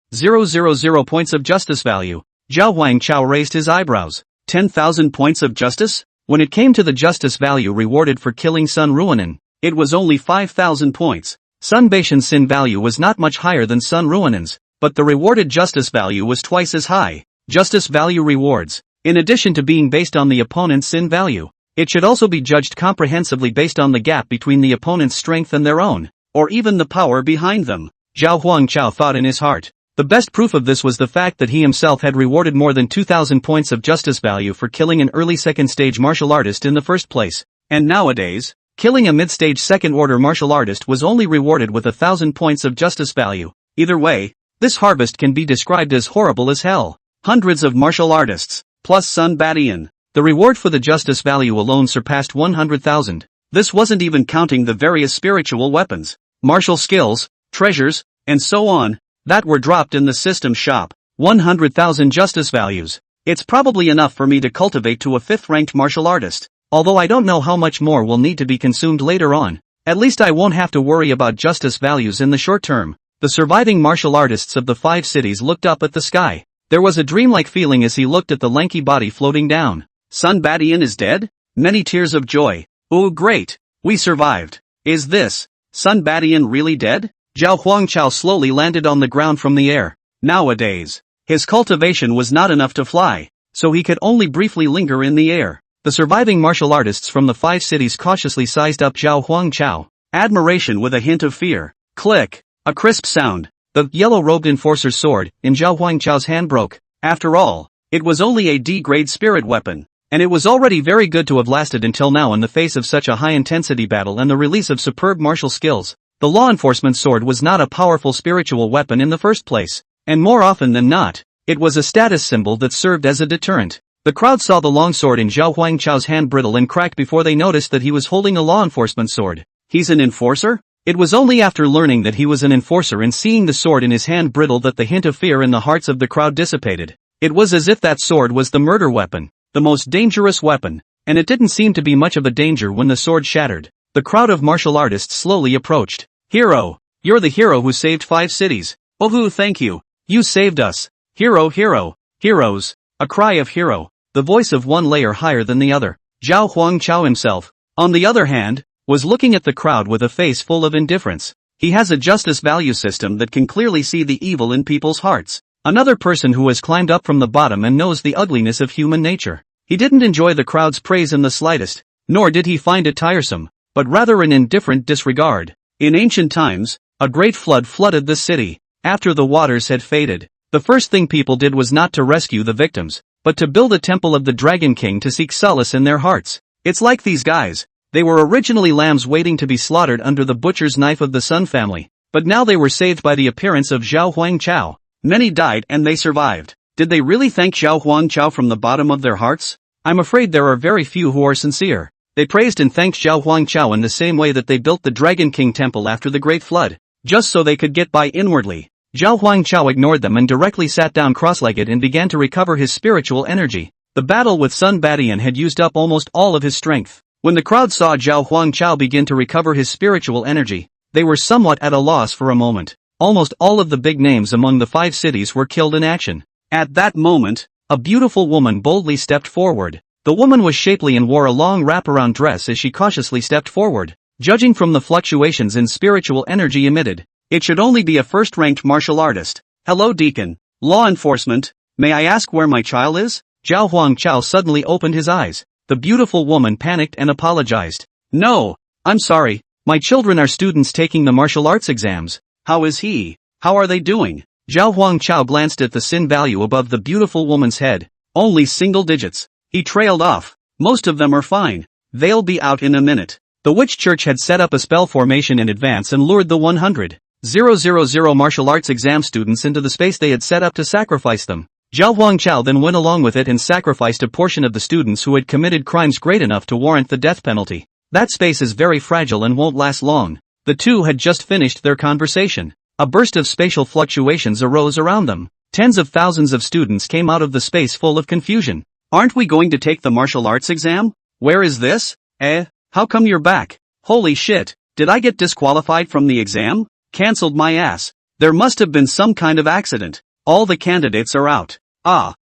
points of justice value. Zhao Huangchao raised his eyebrows. 10,000 points of justice? When it came to the justice value rewarded for killing Sun Ruonan, it was only 5,000 points. Sun Baishan's sin value was not much higher than Sun Ruonan's, but the rewarded justice value was twice as high. Justice value rewards, in addition to being based on the opponent's sin value, it should also be judged comprehensively based on the gap between the opponent's strength and their own, or even the power behind them. Zhao Huangchao thought in his heart. The best proof of this was the fact that he himself had rewarded more than 2,000 points of justice value for killing an early second-stage martial artist in the first place. And nowadays, killing a mid-stage second-order martial artist was only rewarded with 1,000 points of justice value. Either way, this harvest can be described as horrible as hell. Hundreds of martial artists, plus Sun Badian. The reward for the justice value alone surpassed 100,000. This wasn't even counting the various spiritual weapons, martial skills, treasures, and so on, that were dropped in the system shop. 100,000 justice values. It's probably enough for me to cultivate to a 5th-ranked martial artist. Although I don't know how much more will need to be consumed later on. At least I won't have to worry about justice values in the short term. The surviving martial artists of the 5 cities looked up at the sky. There was a dreamlike feeling as he looked at the lanky body floating down. Sun Badian is dead? Many tears of joy. Oh great! We survived. Is this Sun Badian really dead? Zhao Huangchao slowly landed on the ground from the air. Nowadays, his cultivation was not enough to fly, so he could only briefly linger in the air. The surviving martial artists from the 5 cities cautiously sized up Zhao Huangchao. Admiration with a hint of fear. Click! A crisp sound. The yellow-robed enforcer's sword in Zhao Huangchao's hand broke. After all, it was only a D-grade spirit weapon, and it was already very good to have lasted until now in the face of such a high-intensity battle and the release of superb martial skills. The law enforcement sword was not a powerful spiritual weapon in the first place, and more often than not, it was a status symbol that served as a deterrent. The crowd saw the long sword in Zhao Huangchao's hand brittle and crack before they noticed that he was holding a law enforcement sword. He's an enforcer? It was only after learning that he was an enforcer and seeing the sword in his hand brittle that the hint of fear in the hearts of the crowd dissipated. It was as if that sword was the murder weapon, the most dangerous weapon, and it didn't seem to be much of a danger when the sword shattered. The crowd of martial artists slowly approached. Hero! You're the hero who saved 5 cities. Oh thank you. You saved us. Hero, hero, heroes. A cry of hero. The voice of one layer higher than the other. Zhao Huangchao himself, on the other hand, was looking at the crowd with a face full of indifference. He has a justice value system that can clearly see the evil in people's hearts. Another person who has climbed up from the bottom and knows the ugliness of human nature. He didn't enjoy the crowd's praise in the slightest, nor did he find it tiresome, but rather an indifferent disregard. In ancient times, a great flood flooded the city. After the waters had faded, The first thing people did was not to rescue the victims, but to build a temple of the Dragon King to seek solace in their hearts. It's like these guys. They were originally lambs waiting to be slaughtered under the butcher's knife of the Sun family, but now they were saved by the appearance of Zhao Huangchao. Many died and they survived. Did they really thank Zhao Huangchao from the bottom of their hearts? I'm afraid there are very few who are sincere. They praised and thanked Zhao Huangchao in the same way that they built the Dragon King temple after the Great Flood, just so they could get by inwardly. Zhao Huangchao ignored them and directly sat down cross-legged and began to recover his spiritual energy. The battle with Sun Badian had used up almost all of his strength. When the crowd saw Zhao Huangchao begin to recover his spiritual energy, they were somewhat at a loss for a moment. Almost all of the big names among the 5 cities were killed in action. At that moment, a beautiful woman boldly stepped forward. The woman was shapely and wore a long wraparound dress as she cautiously stepped forward. Judging from the fluctuations in spiritual energy emitted, it should only be a first-ranked martial artist. Hello, Deacon. Law enforcement, may I ask where my child is? Zhao Huangchao suddenly opened his eyes. The beautiful woman panicked and apologized. No, I'm sorry, my children are students taking the martial arts exams. How is he? How are they doing? Zhao Huangchao glanced at the sin value above the beautiful woman's head. Only single digits. He trailed off. Most of them are fine. They'll be out in a minute. The witch church had set up a spell formation in advance and lured the 100,000 martial arts exam students into the space they had set up to sacrifice them. Zhao Huangchao then went along with it and sacrificed a portion of the students who had committed crimes great enough to warrant the death penalty. That space is very fragile and won't last long. The two had just finished their conversation. A burst of spatial fluctuations arose around them. Tens of thousands of students came out of the space full of confusion. Aren't we going to take the martial arts exam? Where is this? How come you're back? Holy shit, did I get disqualified from the exam? Cancelled my ass. There must have been some kind of accident. All the candidates are out.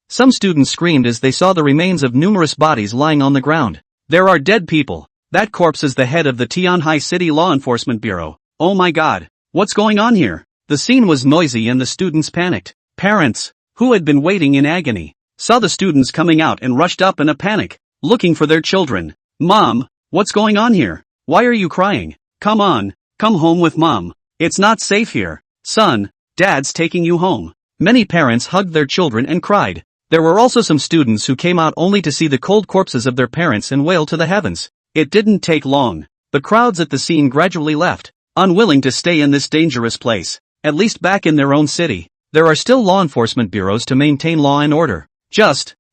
Some students screamed as they saw the remains of numerous bodies lying on the ground. There are dead people. That corpse is the head of the Tianhai City Law Enforcement Bureau. Oh my god. What's going on here? The scene was noisy and the students panicked. Parents, who had been waiting in agony, saw the students coming out and rushed up in a panic, looking for their children. Mom, what's going on here? Why are you crying? Come on, come home with mom. It's not safe here. Son, dad's taking you home. Many parents hugged their children and cried. There were also some students who came out only to see the cold corpses of their parents and wail to the heavens. It didn't take long. The crowds at the scene gradually left, unwilling to stay in this dangerous place, at least back in their own city. There are still law enforcement bureaus to maintain law and order.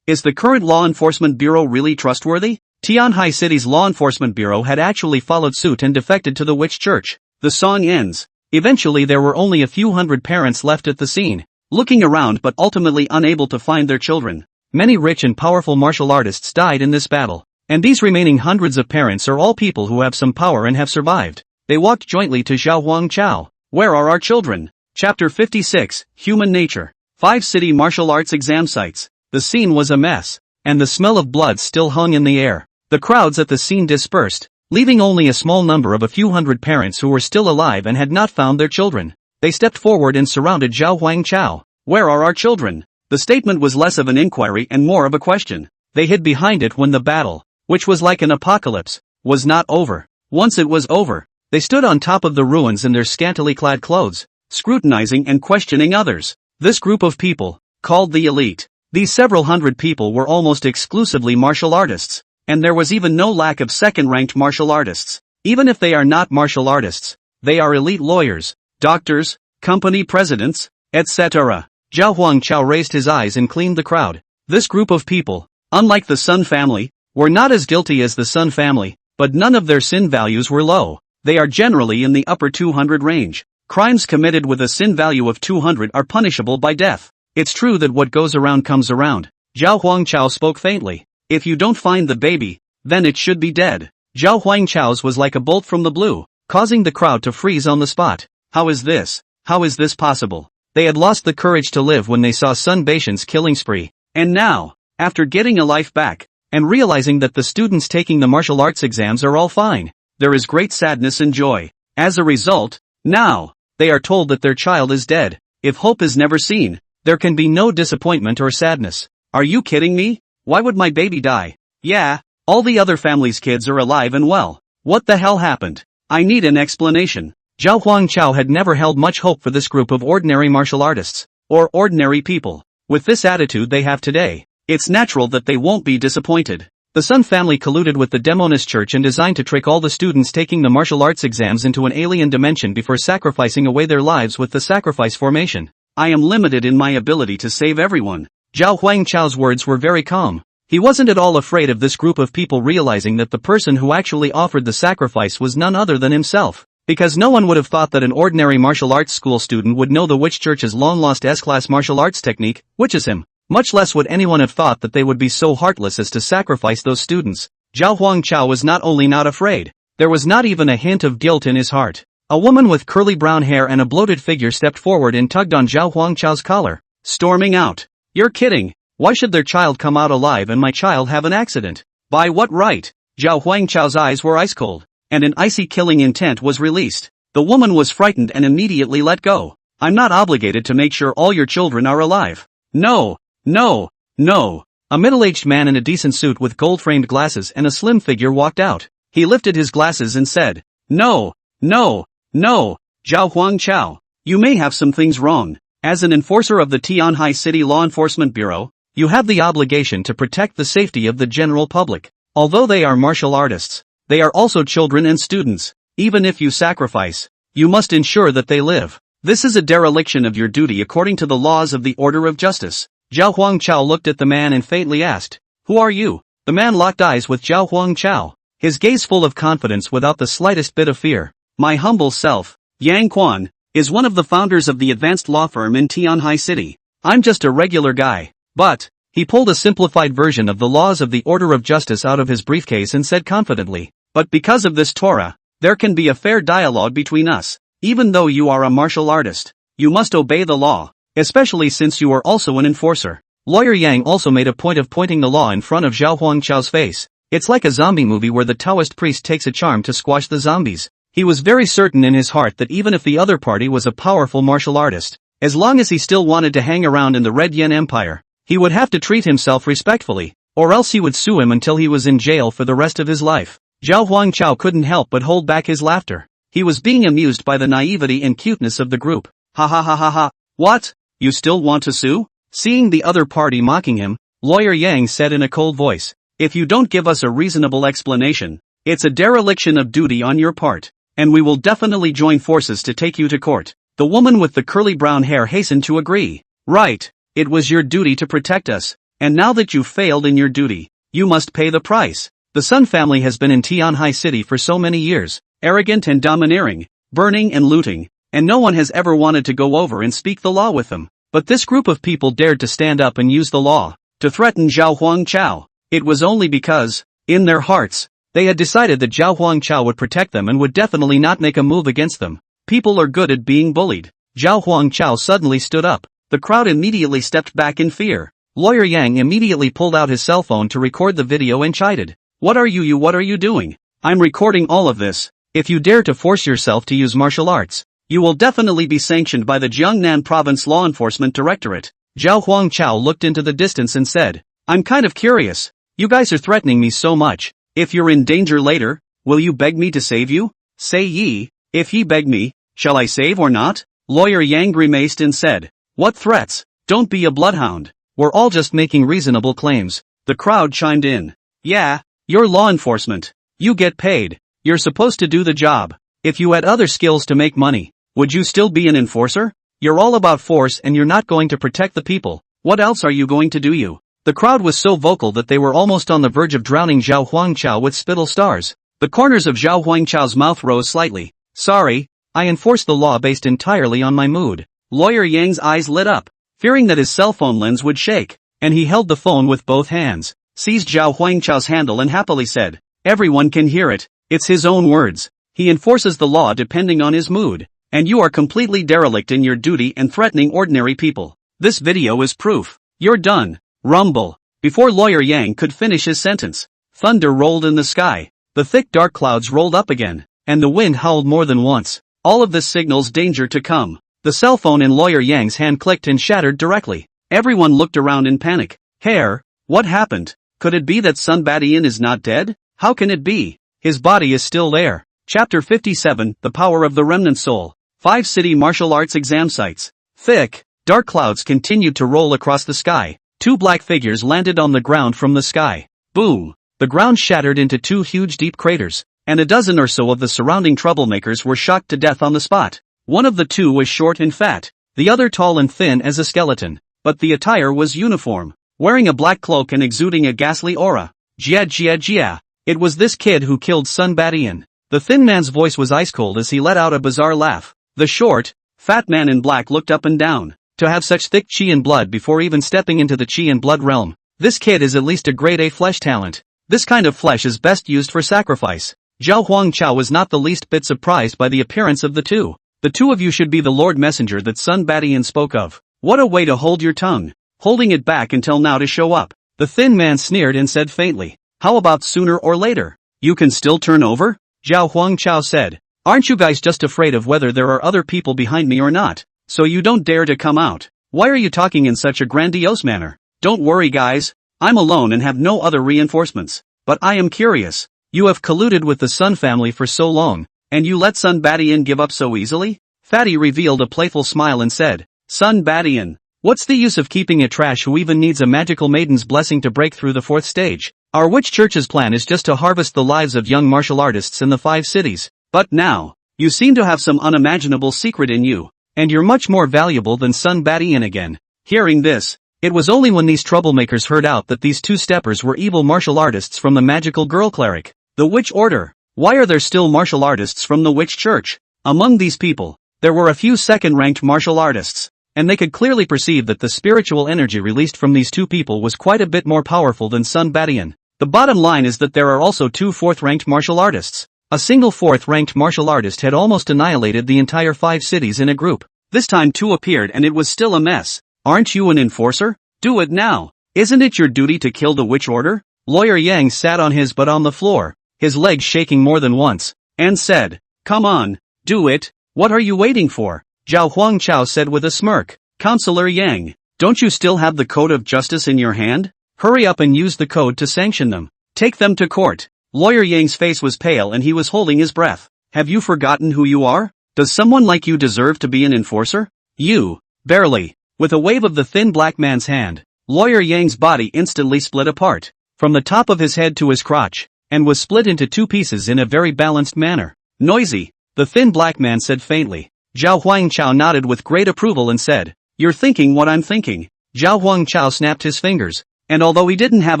Is the current law enforcement bureau really trustworthy? Tianhai City's law enforcement bureau had actually followed suit and defected to the witch church. The song ends. Eventually there were only a few hundred parents left at the scene, looking around but ultimately unable to find their children. Many rich and powerful martial artists died in this battle, and these remaining hundreds of parents are all people who have some power and have survived. They walked jointly to Zhao Huangchao. Where are our children? Chapter 56, Human Nature. 5 city martial arts exam sites. The scene was a mess, and the smell of blood still hung in the air. The crowds at the scene dispersed, leaving only a small number of a few hundred parents who were still alive and had not found their children. They stepped forward and surrounded Zhao Huangchao. Where are our children? The statement was less of an inquiry and more of a question. They hid behind it when the battle, which was like an apocalypse, was not over. Once it was over, they stood on top of the ruins in their scantily clad clothes, scrutinizing and questioning others. This group of people, called the elite. These several hundred people were almost exclusively martial artists, and there was even no lack of second-ranked martial artists. Even if they are not martial artists, they are elite lawyers, doctors, company presidents, etc. Zhao Huangchao raised his eyes and cleaned the crowd. This group of people, unlike the Sun family, were not as guilty as the Sun family, but none of their sin values were low. They are generally in the upper 200 range. Crimes committed with a sin value of 200 are punishable by death. It's true that what goes around comes around. Zhao Huangchao spoke faintly. If you don't find the baby, then it should be dead. Zhao Huangchao's was like a bolt from the blue, causing the crowd to freeze on the spot. How is this? How is this possible? They had lost the courage to live when they saw Sun Baishan's killing spree. And now, after getting a life back, and realizing that the students taking the martial arts exams are all fine, there is great sadness and joy. As a result, now, they are told that their child is dead. If hope is never seen, there can be no disappointment or sadness. Are you kidding me? Why would my baby die? Yeah, all the other family's kids are alive and well. What the hell happened? I need an explanation. Zhao Huangchao had never held much hope for this group of ordinary martial artists. or ordinary people. With this attitude they have today, it's natural that they won't be disappointed. The Sun family colluded with the Demonist Church and designed to trick all the students taking the martial arts exams into an alien dimension before sacrificing away their lives with the sacrifice formation. I am limited in my ability to save everyone. Zhao Huangchao's words were very calm. He wasn't at all afraid of this group of people realizing that the person who actually offered the sacrifice was none other than himself. Because no one would have thought that an ordinary martial arts school student would know the Witch Church's long-lost S-class martial arts technique, which is him. Much less would anyone have thought that they would be so heartless as to sacrifice those students. Zhao Huangchao was not only not afraid, there was not even a hint of guilt in his heart. A woman with curly brown hair and a bloated figure stepped forward and tugged on Zhao Huangchao's collar, storming out. "You're kidding. Why should their child come out alive and my child have an accident? By what right?" Zhao Huangchao's eyes were ice cold, and an icy killing intent was released. The woman was frightened and immediately let go. "I'm not obligated to make sure all your children are alive." "No, no, no." A middle-aged man in a decent suit with gold-framed glasses and a slim figure walked out. He lifted his glasses and said, "No, no, no, Zhao Huangchao, you may have some things wrong. As an enforcer of the Tianhai City Law Enforcement Bureau, you have the obligation to protect the safety of the general public. Although they are martial artists, they are also children and students. Even if you sacrifice, you must ensure that they live. This is a dereliction of your duty according to the laws of the Order of Justice." Zhao Huangchao looked at the man and faintly asked, "Who are you?" The man locked eyes with Zhao Huangchao, his gaze full of confidence without the slightest bit of fear. "My humble self, Yang Quan, is one of the founders of the advanced law firm in Tianhai City. I'm just a regular guy." But, he pulled a simplified version of the laws of the Order of Justice out of his briefcase and said confidently, "But because of this Torah, there can be a fair dialogue between us. Even though you are a martial artist, you must obey the law, especially since you are also an enforcer." Lawyer Yang also made a point of pointing the law in front of Zhao Huangchao's face. It's like a zombie movie where the Taoist priest takes a charm to squash the zombies. He was very certain in his heart that even if the other party was a powerful martial artist, as long as he still wanted to hang around in the Red Yen Empire, he would have to treat himself respectfully, or else he would sue him until he was in jail for the rest of his life. Zhao Huangchao couldn't help but hold back his laughter. He was being amused by the naivety and cuteness of the group. "Ha ha ha ha ha. What? You still want to sue?" Seeing the other party mocking him, Lawyer Yang said in a cold voice, "If you don't give us a reasonable explanation, it's a dereliction of duty on your part, and we will definitely join forces to take you to court." The woman with the curly brown hair hastened to agree. "Right, it was your duty to protect us, and now that you've failed in your duty, you must pay the price." The Sun family has been in Tianhai City for so many years, arrogant and domineering, burning and looting, and no one has ever wanted to go over and speak the law with them. But this group of people dared to stand up and use the law, to threaten Zhao Huangchao. It was only because, in their hearts, they had decided that Zhao Huangchao would protect them and would definitely not make a move against them. People are good at being bullied. Zhao Huangchao suddenly stood up. The crowd immediately stepped back in fear. Lawyer Yang immediately pulled out his cell phone to record the video and chided. What are you doing? I'm recording all of this. If you dare to force yourself to use martial arts, you will definitely be sanctioned by the Jiangnan Province Law Enforcement Directorate." Zhao Huangchao looked into the distance and said, "I'm kind of curious. You guys are threatening me so much. If you're in danger later, will you beg me to save you? Say ye, if ye beg me, shall I save or not?" Lawyer Yang grimaced and said, "What threats? Don't be a bloodhound. We're all just making reasonable claims." The crowd chimed in. "Yeah, you're law enforcement. You get paid. You're supposed to do the job. If you had other skills to make money, would you still be an enforcer? You're all about force and you're not going to protect the people. What else are you going to do?" The crowd was so vocal that they were almost on the verge of drowning Zhao Huangchao with spittle stars. The corners of Zhao Huangchao's mouth rose slightly. "Sorry, I enforce the law based entirely on my mood." Lawyer Yang's eyes lit up, fearing that his cell phone lens would shake, and he held the phone with both hands, seized Zhao Huangchao's handle and happily said, "Everyone can hear it. It's his own words. He enforces the law depending on his mood, and you are completely derelict in your duty and threatening ordinary people. This video is proof. You're done." Rumble. Before Lawyer Yang could finish his sentence, thunder rolled in the sky, the thick dark clouds rolled up again, and the wind howled more than once. All of this signals danger to come. The cell phone in Lawyer Yang's hand clicked and shattered directly. Everyone looked around in panic. "Hair, what happened? Could it be that Sun Badian is not dead? How can it be? His body is still there." Chapter 57, The Power of the Remnant Soul. 5 City Martial Arts Exam Sites. Thick, Dark clouds continued to roll across the sky. 2 black figures landed on the ground from the sky. Boom! The ground shattered into 2 huge deep craters, and a dozen or so of the surrounding troublemakers were shocked to death on the spot. One of the 2 was short and fat, the other tall and thin as a skeleton, but the attire was uniform, wearing a black cloak and exuding a ghastly aura. Jia Jia Jia. It was this kid who killed Sun Badian. The thin man's voice was ice cold as he let out a bizarre laugh. The short, fat man in black looked up and down. To have such thick chi and blood before even stepping into the chi and blood realm. This kid is at least a grade A flesh talent. This kind of flesh is best used for sacrifice. Zhao Huangchao was not the least bit surprised by the appearance of the 2. The 2 of you should be the Lord Messenger that Sun Badian spoke of. What a way to hold your tongue. Holding it back until now to show up. The thin man sneered and said faintly. How about sooner or later? You can still turn over? Zhao Huangchao said. Aren't you guys just afraid of whether there are other people behind me or not? So you don't dare to come out. Why are you talking in such a grandiose manner? Don't worry guys. I'm alone and have no other reinforcements. But I am curious. You have colluded with the Sun family for so long, and you let Sun Badian give up so easily? Fatty revealed a playful smile and said, Sun Badian, what's the use of keeping a trash who even needs a magical maiden's blessing to break through the 4th stage? Our witch church's plan is just to harvest the lives of young martial artists in the 5 cities. But now, you seem to have some unimaginable secret in you. And you're much more valuable than Sun Badian again. Hearing this, it was only when these troublemakers heard out that these 2 steppers were evil martial artists from the magical girl cleric. The witch order. Why are there still martial artists from the witch church? Among these people, there were a few second-ranked martial artists, and they could clearly perceive that the spiritual energy released from these 2 people was quite a bit more powerful than Sun Badian. The bottom line is that there are also 2 4th-ranked martial artists. A single 4th-ranked martial artist had almost annihilated the entire 5 cities in a group. This time 2 appeared and it was still a mess. Aren't you an enforcer? Do it now. Isn't it your duty to kill the witch order? Lawyer Yang sat on his butt on the floor, his legs shaking more than once, and said, Come on, do it. What are you waiting for? Zhao Huangchao said with a smirk. Counselor Yang, don't you still have the code of justice in your hand? Hurry up and use the code to sanction them. Take them to court. Lawyer Yang's face was pale and he was holding his breath. Have you forgotten who you are? Does someone like you deserve to be an enforcer? You, barely. With a wave of the thin black man's hand, Lawyer Yang's body instantly split apart, from the top of his head to his crotch, and was split into 2 pieces in a very balanced manner. Noisy, the thin black man said faintly. Zhao Huangchao nodded with great approval and said, You're thinking what I'm thinking. Zhao Huangchao snapped his fingers, and although he didn't have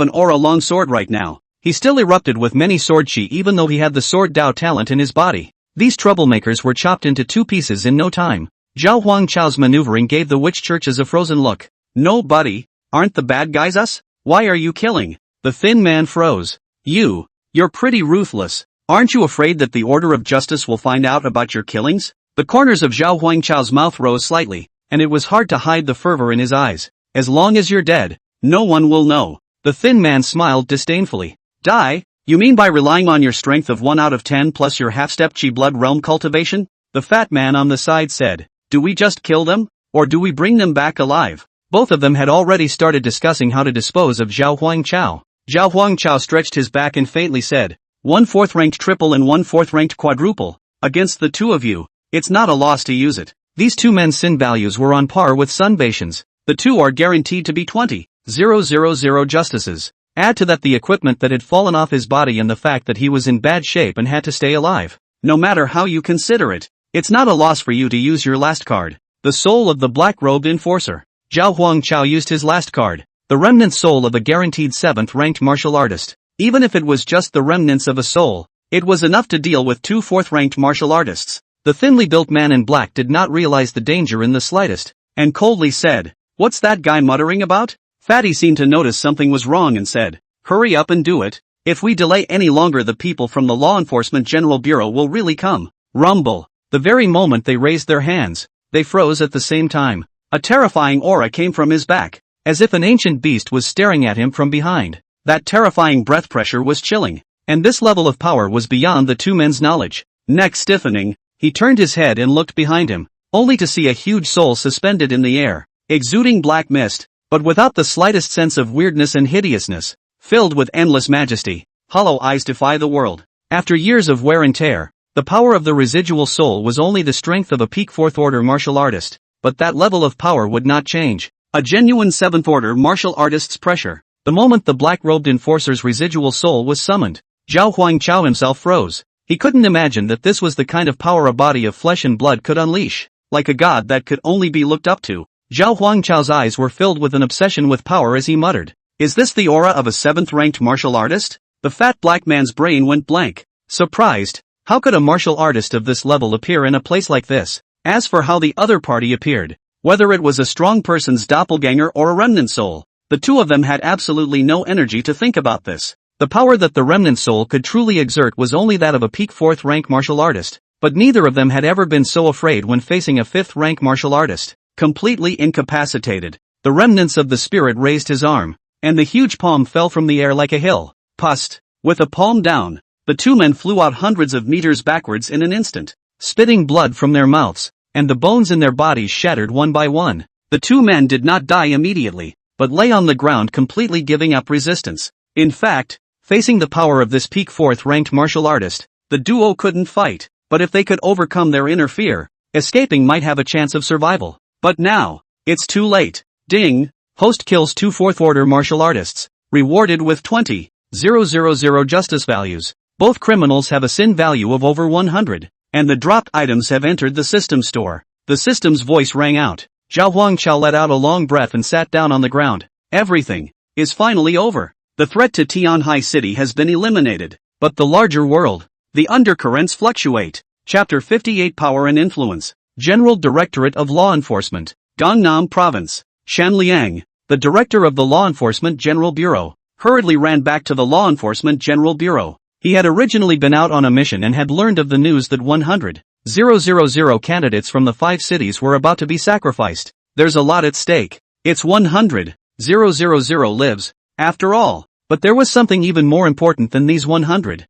an aura long sword right now, he still erupted with many sword chi even though he had the sword Dao talent in his body. These troublemakers were chopped into 2 pieces in no time. Zhao Huangchao's maneuvering gave the witch churches a frozen look. No buddy, aren't the bad guys us? Why are you killing? The thin man froze. You're pretty ruthless. Aren't you afraid that the Order of Justice will find out about your killings? The corners of Zhao Huangchao's mouth rose slightly, and it was hard to hide the fervor in his eyes. As long as you're dead, no one will know. The thin man smiled disdainfully. Die? You mean by relying on your strength of 1 out of 10 plus your half-step chi blood realm cultivation? The fat man on the side said. Do we just kill them? Or do we bring them back alive? Both of them had already started discussing how to dispose of Zhao Huangchao. Zhao Huangchao stretched his back and faintly said, 1 4th-ranked triple and 1 4th-ranked quadruple. Against the 2 of you, it's not a loss to use it. These 2 men's sin values were on par with Sun Baishan's. The 2 are guaranteed to be 20,000 justices. Add to that the equipment that had fallen off his body and the fact that he was in bad shape and had to stay alive. No matter how you consider it, it's not a loss for you to use your last card. The soul of the black-robed enforcer. Zhao Huangchao used his last card, the remnant soul of a guaranteed 7th-ranked martial artist. Even if it was just the remnants of a soul, it was enough to deal with 2 4th-ranked martial artists. The thinly built man in black did not realize the danger in the slightest, and coldly said, What's that guy muttering about? Fatty seemed to notice something was wrong and said, Hurry up and do it. If we delay any longer the people from the Law Enforcement General Bureau will really come. Rumble. The very moment they raised their hands, they froze at the same time. A terrifying aura came from his back, as if an ancient beast was staring at him from behind. That terrifying breath pressure was chilling, and this level of power was beyond the 2 men's knowledge. Neck stiffening, he turned his head and looked behind him, only to see a huge soul suspended in the air, exuding black mist, but without the slightest sense of weirdness and hideousness, filled with endless majesty. Hollow eyes defy the world. After years of wear and tear, the power of the residual soul was only the strength of a peak 4th order martial artist. but that level of power would not change. A genuine 7th order martial artist's pressure. The moment the black-robed enforcer's residual soul was summoned, Zhao Huangchao himself froze. He couldn't imagine that this was the kind of power a body of flesh and blood could unleash. Like a god that could only be looked up to. Zhao Huangchao's eyes were filled with an obsession with power as he muttered, "Is this the aura of a 7th-ranked martial artist?" The fat black man's brain went blank. Surprised, how could a martial artist of this level appear in a place like this? As for how the other party appeared, whether it was a strong person's doppelganger or a remnant soul, the two of them had absolutely no energy to think about this. The power that the remnant soul could truly exert was only that of a peak 4th-rank martial artist, but neither of them had ever been so afraid when facing a 5th-rank martial artist. Completely incapacitated, the remnants of the spirit raised his arm, and the huge palm fell from the air like a hill. Pust. With a palm down, the two men flew out hundreds of meters backwards in an instant, spitting blood from their mouths, and the bones in their bodies shattered one by one. The two men did not die immediately, but lay on the ground completely giving up resistance. In fact, facing the power of this peak 4th-ranked martial artist, the duo couldn't fight, but if they could overcome their inner fear, escaping might have a chance of survival. But now, it's too late. Ding! Host kills 2 4th-order martial artists, rewarded with 20,000 justice values. Both criminals have a sin value of over 100, and the dropped items have entered the system store. The system's voice rang out. Zhao Huangchao let out a long breath and sat down on the ground. Everything is finally over. The threat to Tianhai City has been eliminated, but the larger world, the undercurrents fluctuate. Chapter 58 Power and Influence. General Directorate of Law Enforcement, Gangnam Province. Shan Liang, the director of the Law Enforcement General Bureau, hurriedly ran back to the Law Enforcement General Bureau. He had originally been out on a mission and had learned of the news that 100,000 candidates from the 5 cities were about to be sacrificed. There's a lot at stake. It's 100,000 lives, after all. But there was something even more important than these 100,000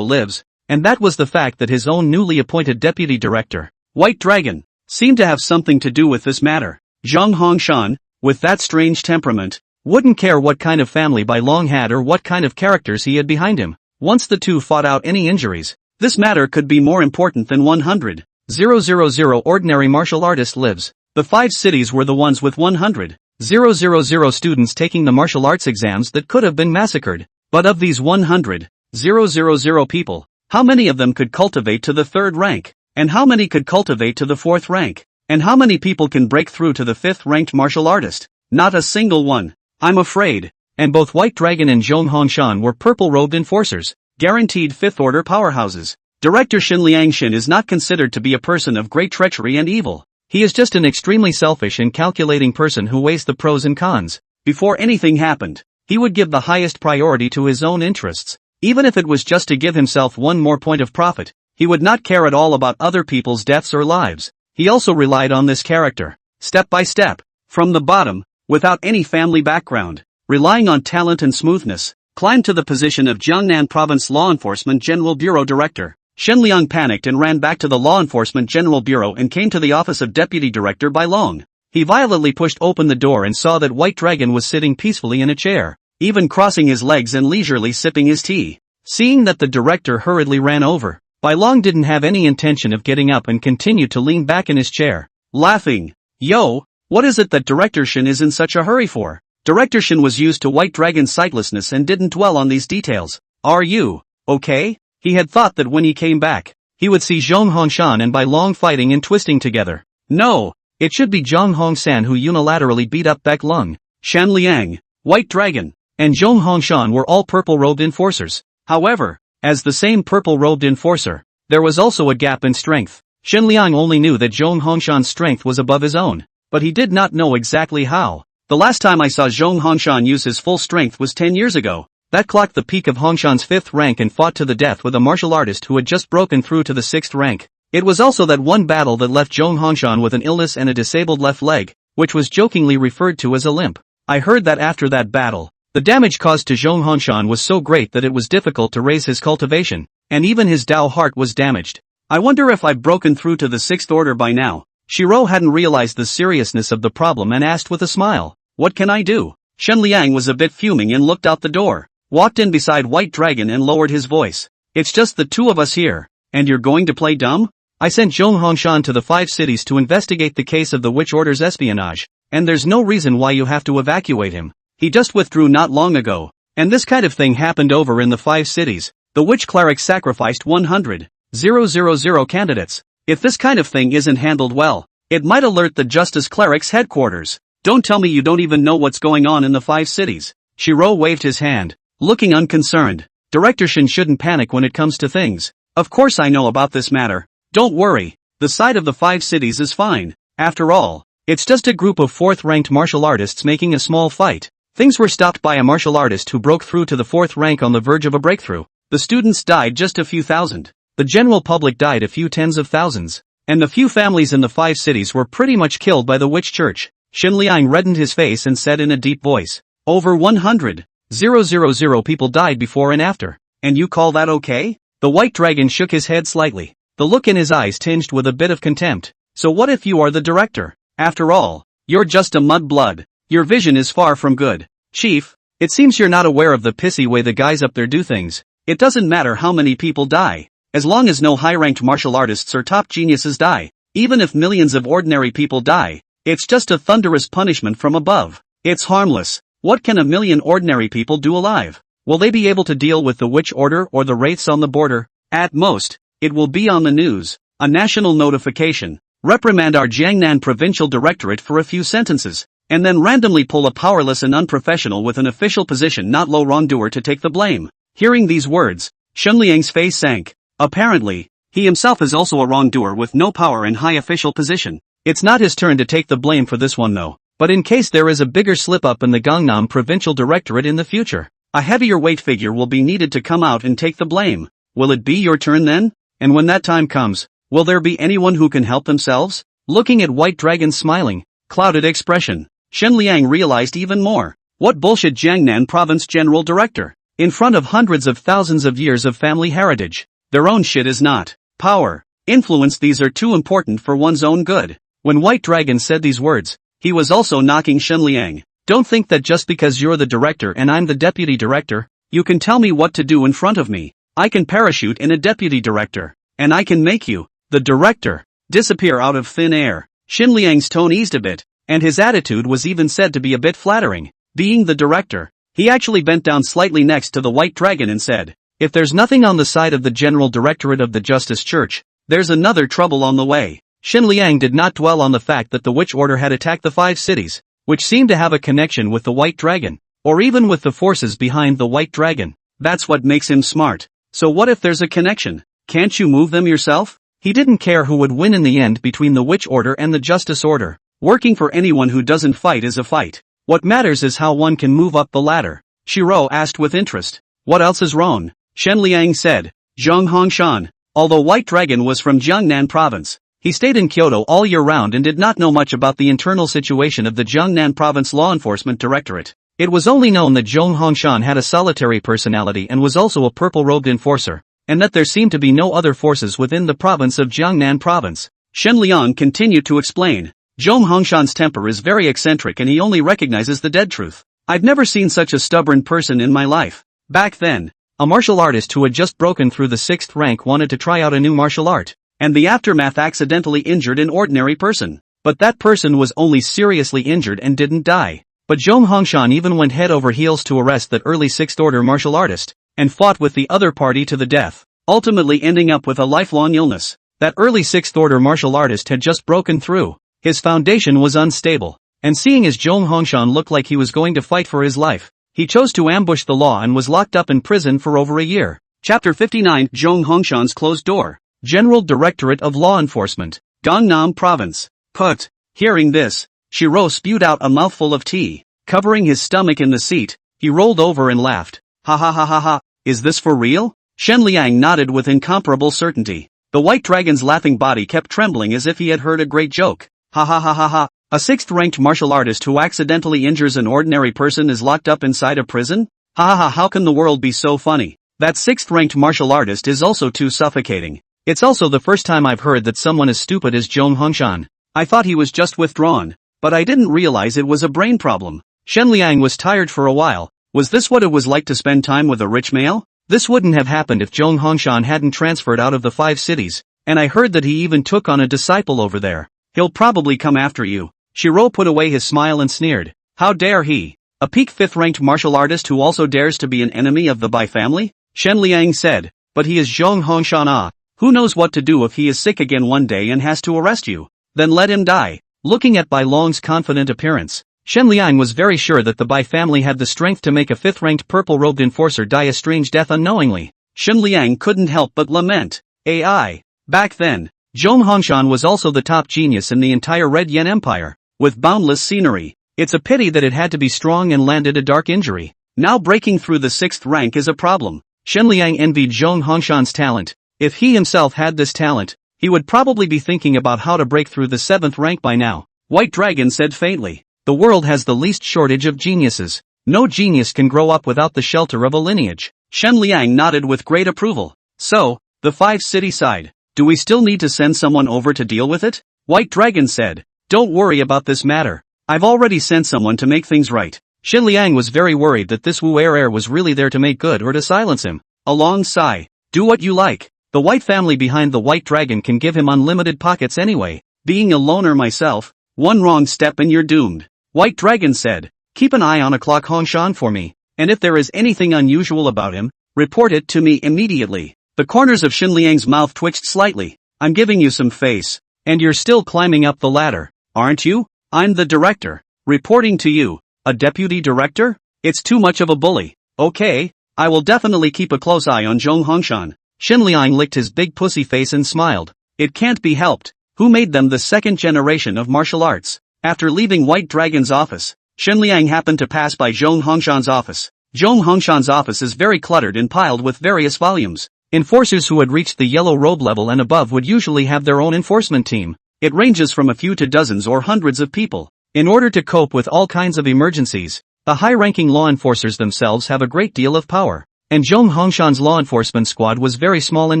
lives, and that was the fact that his own newly appointed deputy director, White Dragon, seemed to have something to do with this matter. Zhang Hongshan, with that strange temperament, wouldn't care what kind of family Bai Long had or what kind of characters he had behind him. Once the two fought out any injuries, this matter could be more important than 100,000 ordinary martial artist lives. The 5 cities were the ones with 100,000 students taking the martial arts exams that could have been massacred. But of these 100,000 people, how many of them could cultivate to the 3rd rank? And how many could cultivate to the 4th rank? And how many people can break through to the 5th-ranked martial artist? Not a single one, I'm afraid. And both White Dragon and Zhong Hongshan were purple-robed enforcers, guaranteed 5th-order powerhouses. Director Shin Liangshin is not considered to be a person of great treachery and evil. He is just an extremely selfish and calculating person who weighs the pros and cons. Before anything happened, he would give the highest priority to his own interests, even if it was just to give himself one more point of profit. He would not care at all about other people's deaths or lives. He also relied on this character, step by step, from the bottom, without any family background, relying on talent and smoothness, climbed to the position of Jiangnan Province Law Enforcement General Bureau Director. Shen Liang panicked and ran back to the Law Enforcement General Bureau and came to the office of Deputy Director Bai Long. He violently pushed open the door and saw that White Dragon was sitting peacefully in a chair, even crossing his legs and leisurely sipping his tea. Seeing that the director hurriedly ran over, Bai Long didn't have any intention of getting up and continued to lean back in his chair, laughing. Yo, what is it that Director Shin is in such a hurry for? Director Shin was used to White Dragon's sightlessness and didn't dwell on these details. Are you okay? He had thought that when he came back, he would see Zhong Hongshan and Bai Long fighting and twisting together. No, it should be Zhang Hongsan who unilaterally beat up Baek Lung. Shan Liang, White Dragon, and Zhong Hongshan were all purple-robed enforcers. However, as the same purple-robed enforcer, there was also a gap in strength. Shen Liang only knew that Zhong Hongshan's strength was above his own, but he did not know exactly how. The last time I saw Zhong Hongshan use his full strength was 10 years ago. That clocked the peak of Hongshan's 5th rank and fought to the death with a martial artist who had just broken through to the 6th rank. It was also that one battle that left Zhong Hongshan with an illness and a disabled left leg, which was jokingly referred to as a limp. I heard that after that battle, the damage caused to Zhong Hongshan was so great that it was difficult to raise his cultivation, and even his Dao heart was damaged. I wonder if I've broken through to the 6th order by now. Shiro hadn't realized the seriousness of the problem and asked with a smile, what can I do? Shen Liang was a bit fuming and looked out the door, walked in beside White Dragon and lowered his voice. It's just the two of us here, and you're going to play dumb? I sent Zhong Hongshan to the 5 cities to investigate the case of the witch order's espionage, and there's no reason why you have to evacuate him. He just withdrew not long ago. And this kind of thing happened over in the 5 cities. The witch cleric sacrificed 100,000 candidates. If this kind of thing isn't handled well, it might alert the Justice Cleric's headquarters. Don't tell me you don't even know what's going on in the 5 cities. Shiro waved his hand, looking unconcerned. Director Shin shouldn't panic when it comes to things. Of course I know about this matter. Don't worry. The side of the 5 cities is fine. After all, it's just a group of 4th-ranked martial artists making a small fight. Things were stopped by a martial artist who broke through to the 4th rank on the verge of a breakthrough. The students died just a few thousand. The general public died a few tens of thousands. And the few families in the 5 cities were pretty much killed by the witch church. Shin Liang reddened his face and said in a deep voice, over 100,000 people died before and after. And you call that okay? The white dragon shook his head slightly. The look in his eyes tinged with a bit of contempt. So what if you are the director? After all, you're just a mudblood. Your vision is far from good. Chief, it seems you're not aware of the pissy way the guys up there do things. It doesn't matter how many people die, as long as no high-ranked martial artists or top geniuses die. Even if millions of ordinary people die, it's just a thunderous punishment from above. It's harmless. What can a million ordinary people do alive? Will they be able to deal with the witch order or the wraiths on the border? At most, it will be on the news, a national notification, reprimand our Jiangnan Provincial Directorate for a few sentences, and then randomly pull a powerless and unprofessional with an official position not low wrongdoer to take the blame. Hearing these words, Shen Liang's face sank. Apparently, he himself is also a wrongdoer with no power and high official position. It's not his turn to take the blame for this one though. But in case there is a bigger slip-up in the Gangnam Provincial Directorate in the future, a heavier weight figure will be needed to come out and take the blame. Will it be your turn then? And when that time comes, will there be anyone who can help themselves? Looking at White Dragon's smiling, clouded expression, Shen Liang realized even more. What bullshit Jiangnan Province General Director? In front of hundreds of thousands of years of family heritage. Their own shit is not. Power. Influence, these are too important for one's own good. When White Dragon said these words, he was also knocking Shen Liang. Don't think that just because you're the director and I'm the deputy director, you can tell me what to do in front of me. I can parachute in a deputy director, and I can make you, the director, disappear out of thin air. Shen Liang's tone eased a bit, and his attitude was even said to be a bit flattering. Being the director, he actually bent down slightly next to the White Dragon and said, if there's nothing on the side of the General Directorate of the Justice Church, there's another trouble on the way. Shen Liang did not dwell on the fact that the witch order had attacked the 5 cities, which seemed to have a connection with the White Dragon, or even with the forces behind the White Dragon. That's what makes him smart. So what if there's a connection? Can't you move them yourself? He didn't care who would win in the end between the witch order and the justice order. Working for anyone who doesn't fight is a fight. What matters is how one can move up the ladder. Shiro asked with interest. What else is wrong? Shen Liang said. Zhang Hongshan. Although White Dragon was from Jiangnan Province, he stayed in Kyoto all year round and did not know much about the internal situation of the Jiangnan Province Law Enforcement Directorate. It was only known that Zhang Hongshan had a solitary personality and was also a purple-robed enforcer, and that there seemed to be no other forces within the province of Jiangnan Province. Shen Liang continued to explain. Zhang Hongshan's temper is very eccentric and he only recognizes the dead truth. I've never seen such a stubborn person in my life. Back then, a martial artist who had just broken through the 6th rank wanted to try out a new martial art, and the aftermath accidentally injured an ordinary person. But that person was only seriously injured and didn't die. But Zhang Hongshan even went head over heels to arrest that early 6th order martial artist, and fought with the other party to the death, ultimately ending up with a lifelong illness. That early 6th order martial artist had just broken through. His foundation was unstable, and seeing as Zhang Hongshan looked like he was going to fight for his life, he chose to ambush the law and was locked up in prison for over a year. Chapter 59, Zhang Hongshan's Closed Door. General Directorate of Law Enforcement, Gangnam Province. Put. Hearing this, Shiro spewed out a mouthful of tea. Covering his stomach in the seat, he rolled over and laughed. Ha ha ha ha ha, is this for real? Shen Liang nodded with incomparable certainty. The White Dragon's laughing body kept trembling as if he had heard a great joke. Ha ha ha ha ha, a 6th-ranked martial artist who accidentally injures an ordinary person is locked up inside a prison? Ha ha ha, how can the world be so funny? That 6th-ranked martial artist is also too suffocating. It's also the first time I've heard that someone as stupid as Zhang Hongshan. I thought he was just withdrawn, but I didn't realize it was a brain problem. Shen Liang was tired for a while. Was this what it was like to spend time with a rich male? This wouldn't have happened if Zhang Hongshan hadn't transferred out of the 5 cities, And I heard that he even took on a disciple over there. He'll probably come after you. Shiro put away his smile and sneered. How dare he? A peak 5th-ranked martial artist who also dares to be an enemy of the Bai family? Shen Liang said. But he is Zhong Hongshan ah. Who knows what to do if he is sick again one day and has to arrest you? Then let him die. Looking at Bai Long's confident appearance, Shen Liang was very sure that the Bai family had the strength to make a 5th-ranked purple-robed enforcer die a strange death unknowingly. Shen Liang couldn't help but lament. AI. Back then, Zhong Hongshan was also the top genius in the entire Red Yen Empire, with boundless scenery. It's a pity that it had to be strong and landed a dark injury. Now breaking through the 6th rank is a problem. Shen Liang envied Zhong Hongshan's talent. If he himself had this talent, he would probably be thinking about how to break through the 7th rank by now. White Dragon said faintly. The world has the least shortage of geniuses. No genius can grow up without the shelter of a lineage. Shen Liang nodded with great approval. So, the 5-city side. Do we still need to send someone over to deal with it? White Dragon said. Don't worry about this matter. I've already sent someone to make things right. Shen Liang was very worried that this Wu Er was really there to make good or to silence him. A long sigh. Do what you like. The White family behind the White Dragon can give him unlimited pockets anyway. Being a loner myself, one wrong step and you're doomed. White Dragon said. Keep an eye on a clock Hongshan for me, and if there is anything unusual about him, report it to me immediately. The corners of Shen Liang's mouth twitched slightly. I'm giving you some face. And you're still climbing up the ladder, aren't you? I'm the director. Reporting to you. A deputy director? It's too much of a bully. Okay, I will definitely keep a close eye on Zhong Hongshan. Shen Liang licked his big pussy face and smiled. It can't be helped. Who made them the 2nd generation of martial arts? After leaving White Dragon's office, Shen Liang happened to pass by Zhong Hongshan's office. Zhong Hongshan's office is very cluttered and piled with various volumes. Enforcers who had reached the yellow robe level and above would usually have their own enforcement team. It ranges from a few to dozens or hundreds of people. In order to cope with all kinds of emergencies, the high-ranking law enforcers themselves have a great deal of power. And Zhong Hongshan's law enforcement squad was very small in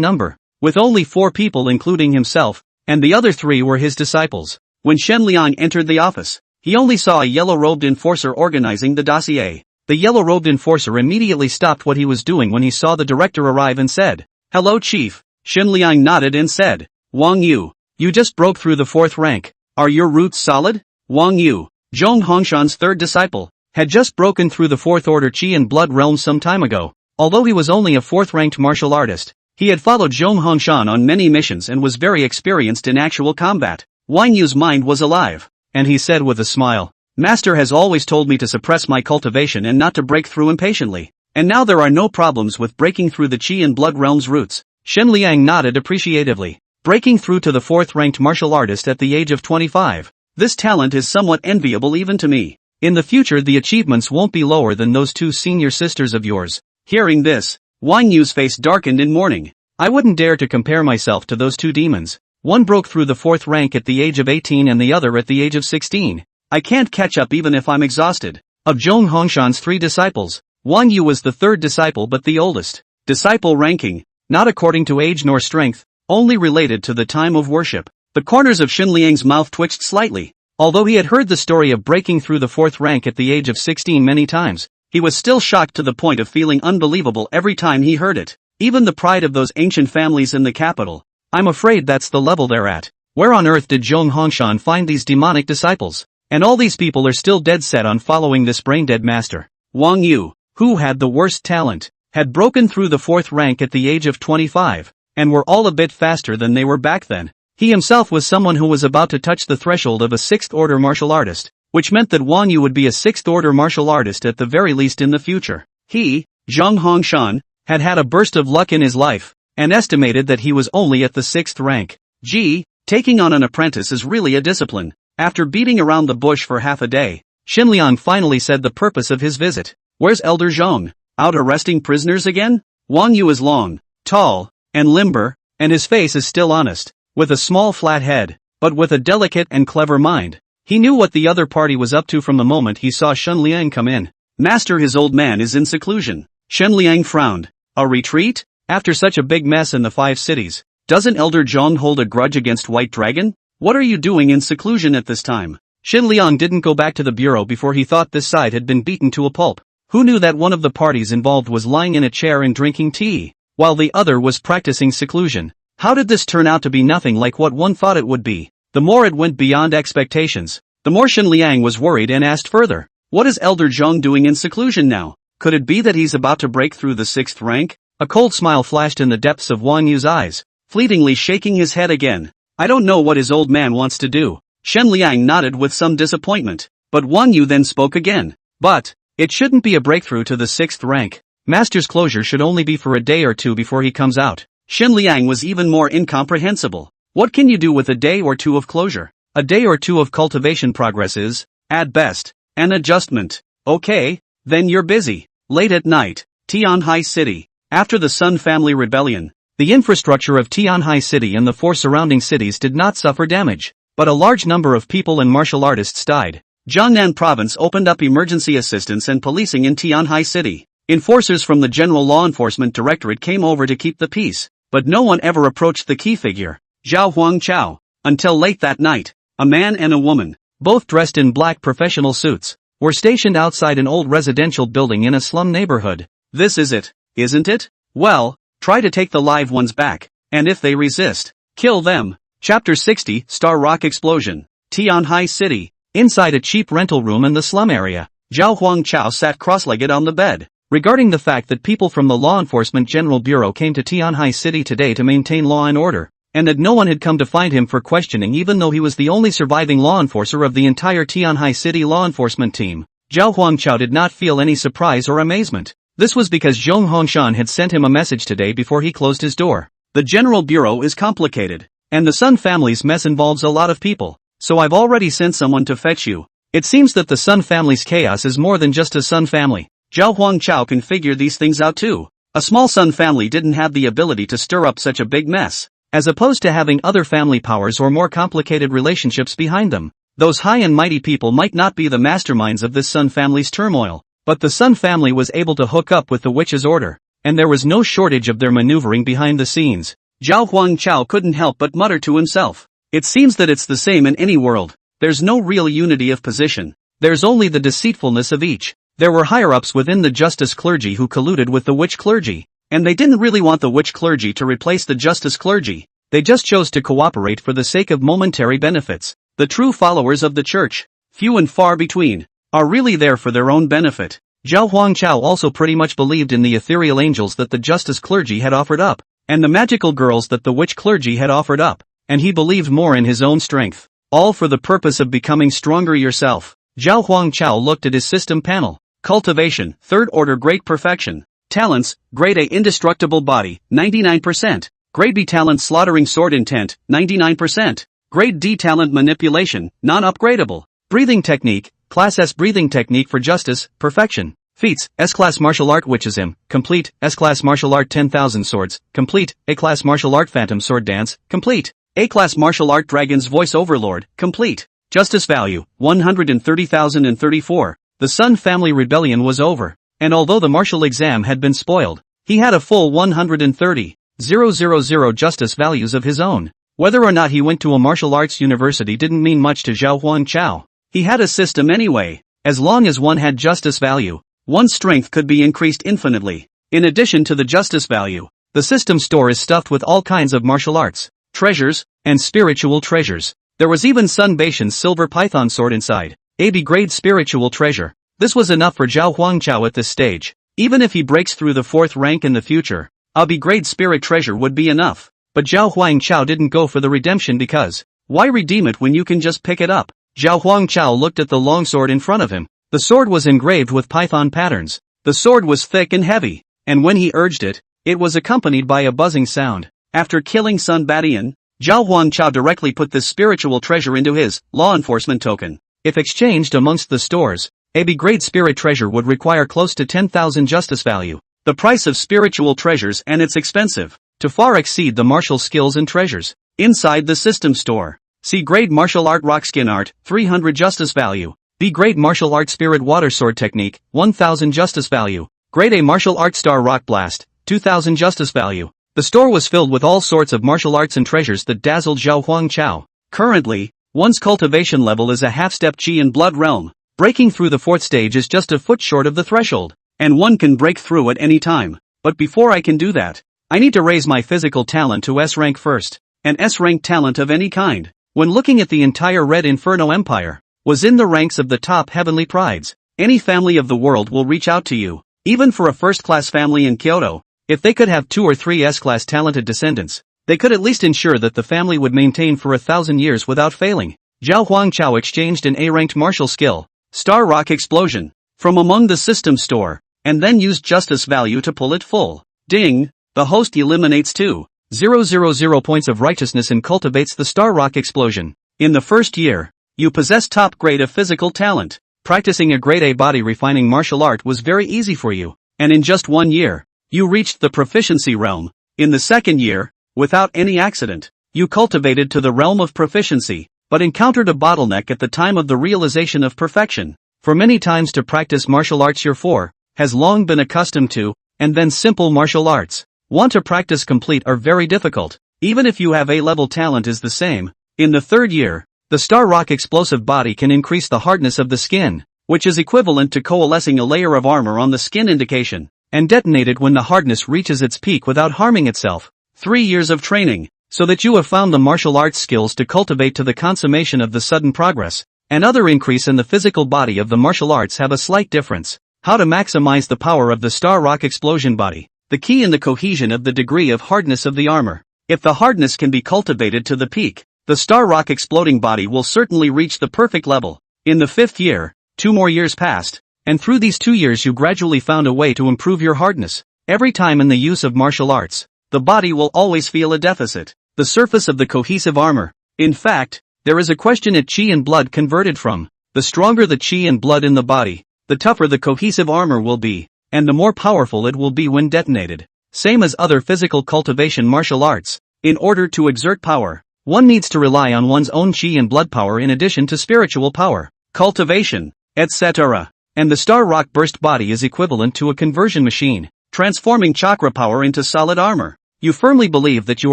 number, with only 4 people including himself, and the other 3 were his disciples. When Shen Liang entered the office, he only saw a yellow-robed enforcer organizing the dossier. The yellow-robed enforcer immediately stopped what he was doing when he saw the director arrive and said, Hello Chief. Shen Liang nodded and said, Wang Yu, you just broke through the 4th rank. Are your roots solid? Wang Yu, Zhong Hongshan's 3rd disciple, had just broken through the 4th order Qi and Blood realm some time ago. Although he was only a 4th-ranked martial artist, he had followed Zhong Hongshan on many missions and was very experienced in actual combat. Wang Yu's mind was alive, and he said with a smile, Master has always told me to suppress my cultivation and not to break through impatiently. And now there are no problems with breaking through the Qi and Blood realm's roots. Shen Liang nodded appreciatively. Breaking through to the 4th-ranked martial artist at the age of 25. This talent is somewhat enviable even to me. In the future the achievements won't be lower than those 2 senior sisters of yours. Hearing this, Wang Yu's face darkened in mourning. I wouldn't dare to compare myself to those 2 demons. One broke through the 4th rank at the age of 18 and the other at the age of 16. I can't catch up even if I'm exhausted. Of Zhong Hongshan's 3 disciples, Wang Yu was the 3rd disciple but the oldest. Disciple ranking, not according to age nor strength, only related to the time of worship. The corners of Shen Liang's mouth twitched slightly. Although he had heard the story of breaking through the 4th rank at the age of 16 many times, he was still shocked to the point of feeling unbelievable every time he heard it. Even the pride of those ancient families in the capital. I'm afraid that's the level they're at. Where on earth did Zhong Hongshan find these demonic disciples? And all these people are still dead set on following this brain-dead master. Wang Yu, who had the worst talent, had broken through the 4th rank at the age of 25, and were all a bit faster than they were back then. He himself was someone who was about to touch the threshold of a 6th-order martial artist, which meant that Wang Yu would be a 6th-order martial artist at the very least in the future. He, Zhong Hongshan, had had a burst of luck in his life, and estimated that he was only at the 6th rank. Gee, taking on an apprentice is really a discipline. After beating around the bush for half a day, Shen Liang finally said the purpose of his visit. Where's Elder Zhong? Out arresting prisoners again? Wang Yu is long, tall, and limber, and his face is still honest, with a small flat head, but with a delicate and clever mind. He knew what the other party was up to from the moment he saw Shen Liang come in. Master, his old man is in seclusion. Shen Liang frowned. A retreat? After such a big mess in the 5 cities, doesn't Elder Zhong hold a grudge against White Dragon? What are you doing in seclusion at this time? Shen Liang didn't go back to the bureau before he thought this side had been beaten to a pulp. Who knew that one of the parties involved was lying in a chair and drinking tea, while the other was practicing seclusion? How did this turn out to be nothing like what one thought it would be? The more it went beyond expectations, the more Shen Liang was worried and asked further. What is Elder Zhang doing in seclusion now? Could it be that he's about to break through the 6th rank? A cold smile flashed in the depths of Wang Yu's eyes, fleetingly shaking his head again. I don't know what his old man wants to do. Shen Liang nodded with some disappointment, but Wang Yu then spoke again. But it shouldn't be a breakthrough to the 6th rank. Master's closure should only be for a day or two before he comes out. Shen Liang was even more incomprehensible. What can you do with a day or two of closure? A day or two of cultivation progress is, at best, an adjustment. Okay, then you're busy. Late at night, Tianhai City. After the Sun family rebellion, the infrastructure of Tianhai City and the 4 surrounding cities did not suffer damage, but a large number of people and martial artists died. Jiangnan province opened up emergency assistance and policing in Tianhai City. Enforcers from the General Law Enforcement Directorate came over to keep the peace, but no one ever approached the key figure, Zhao Huangchao, until late that night. A man and a woman, both dressed in black professional suits, were stationed outside an old residential building in a slum neighborhood. This is it, isn't it? Well, try to take the live ones back, and if they resist, kill them. Chapter 60, Star Rock Explosion. Tianhai City. Inside a cheap rental room in the slum area, Zhao Huangchao sat cross-legged on the bed. Regarding the fact that people from the Law Enforcement General Bureau came to Tianhai City today to maintain law and order, and that no one had come to find him for questioning even though he was the only surviving law enforcer of the entire Tianhai City law enforcement team, Zhao Huangchao did not feel any surprise or amazement. This was because Zhong Hongshan had sent him a message today before he closed his door. The General Bureau is complicated, and the Sun family's mess involves a lot of people, so I've already sent someone to fetch you. It seems that the Sun family's chaos is more than just a Sun family. Zhao Huangchao can figure these things out too. A small Sun family didn't have the ability to stir up such a big mess, as opposed to having other family powers or more complicated relationships behind them. Those high and mighty people might not be the masterminds of this Sun family's turmoil, but the Sun family was able to hook up with the witch's order, and there was no shortage of their maneuvering behind the scenes. Zhao Huangchao couldn't help but mutter to himself. It seems that it's the same in any world. There's no real unity of position. There's only the deceitfulness of each. There were higher-ups within the justice clergy who colluded with the witch clergy, and they didn't really want the witch clergy to replace the justice clergy. They just chose to cooperate for the sake of momentary benefits. The true followers of the church, few and far between, are really there for their own benefit. Zhao Huangchao also pretty much believed in the ethereal angels that the justice clergy had offered up, and the magical girls that the witch clergy had offered up, and he believed more in his own strength, all for the purpose of becoming stronger yourself. Zhao Huangchao looked at his system panel. Cultivation, 3rd order great perfection. Talents, grade A indestructible body, 99%. Grade B talent slaughtering sword intent, 99%. Grade D talent manipulation, non-upgradable. Breathing technique, class S breathing technique for justice, perfection. Feats, S-class martial art witchism, complete. S-class martial art 10,000 swords, complete. A-class martial art phantom sword dance, complete. A-class martial art dragon's voice overlord, complete. Justice value, 130,034. The Sun family rebellion was over, and although the martial exam had been spoiled, he had a full 130,000 justice values of his own. Whether or not he went to a martial arts university didn't mean much to Zhao Huangchao. He had a system anyway. As long as one had justice value, one's strength could be increased infinitely. In addition to the justice value, the system store is stuffed with all kinds of martial arts, treasures, and spiritual treasures. There was even Sun Baishan's silver python sword inside. AB grade spiritual treasure. This was enough for Zhao Huangchao at this stage. Even if he breaks through the 4th rank in the future, a B grade spirit treasure would be enough. But Zhao Huangchao didn't go for the redemption because, why redeem it when you can just pick it up? Zhao Huangchao looked at the longsword in front of him. The sword was engraved with python patterns. The sword was thick and heavy, and when he urged it, it was accompanied by a buzzing sound. After killing Sun Badian, Zhao Huangchao directly put this spiritual treasure into his law enforcement token. If exchanged amongst the stores, a B-grade spirit treasure would require close to 10,000 justice value. The price of spiritual treasures and it's expensive, to far exceed the martial skills and treasures. Inside the system store, C-grade martial art rock skin art, 300 justice value. B-grade martial art spirit water sword technique, 1,000 justice value. Grade A martial art star rock blast, 2,000 justice value. The store was filled with all sorts of martial arts and treasures that dazzled Zhao Huangchao. Currently, one's cultivation level is a half-step chi in blood realm. Breaking through the 4th stage is just a foot short of the threshold, and one can break through at any time. But before I can do that, I need to raise my physical talent to S rank first. An S rank talent of any kind, when looking at the entire Red Inferno Empire, was in the ranks of the top heavenly prides. Any family of the world will reach out to you, even for a first-class family in Kyoto. If they could have 2 or 3 S-class talented descendants, they could at least ensure that the family would maintain for 1,000 years without failing. Zhao Huangchao exchanged an A-ranked martial skill, Star Rock Explosion, from among the system store, and then used justice value to pull it full. Ding! The host eliminates 2,000 points of righteousness and cultivates the Star Rock Explosion. In the first year, you possess top grade of physical talent. Practicing a grade A body refining martial art was very easy for you, and in just 1 year, you reached the proficiency realm. In the second year, without any accident, you cultivated to the realm of proficiency, but encountered a bottleneck at the time of the realization of perfection. For many times to practice martial arts your 4 has long been accustomed to, and then simple martial arts want to practice complete are very difficult, even if you have A-level talent is the same. In the third year, the Star Rock explosive body can increase the hardness of the skin, which is equivalent to coalescing a layer of armor on the skin indication, and detonate it when the hardness reaches its peak without harming itself. 3 years of training, so that you have found the martial arts skills to cultivate to the consummation of the sudden progress, and other increase in the physical body of the martial arts have a slight difference. How to maximize the power of the Star Rock explosion body. The key in the cohesion of the degree of hardness of the armor. If the hardness can be cultivated to the peak, the Star Rock exploding body will certainly reach the perfect level. In the 5th year, 2 more years passed, and through these 2 years you gradually found a way to improve your hardness. Every time in the use of martial arts, the body will always feel a deficit. The surface of the cohesive armor. In fact, there is a question at chi and blood converted from. The stronger the chi and blood in the body, the tougher the cohesive armor will be, and the more powerful it will be when detonated. Same as other physical cultivation martial arts. In order to exert power, one needs to rely on one's own chi and blood power in addition to spiritual power, cultivation, etc. And the Star Rock burst body is equivalent to a conversion machine, transforming chakra power into solid armor. You firmly believe that you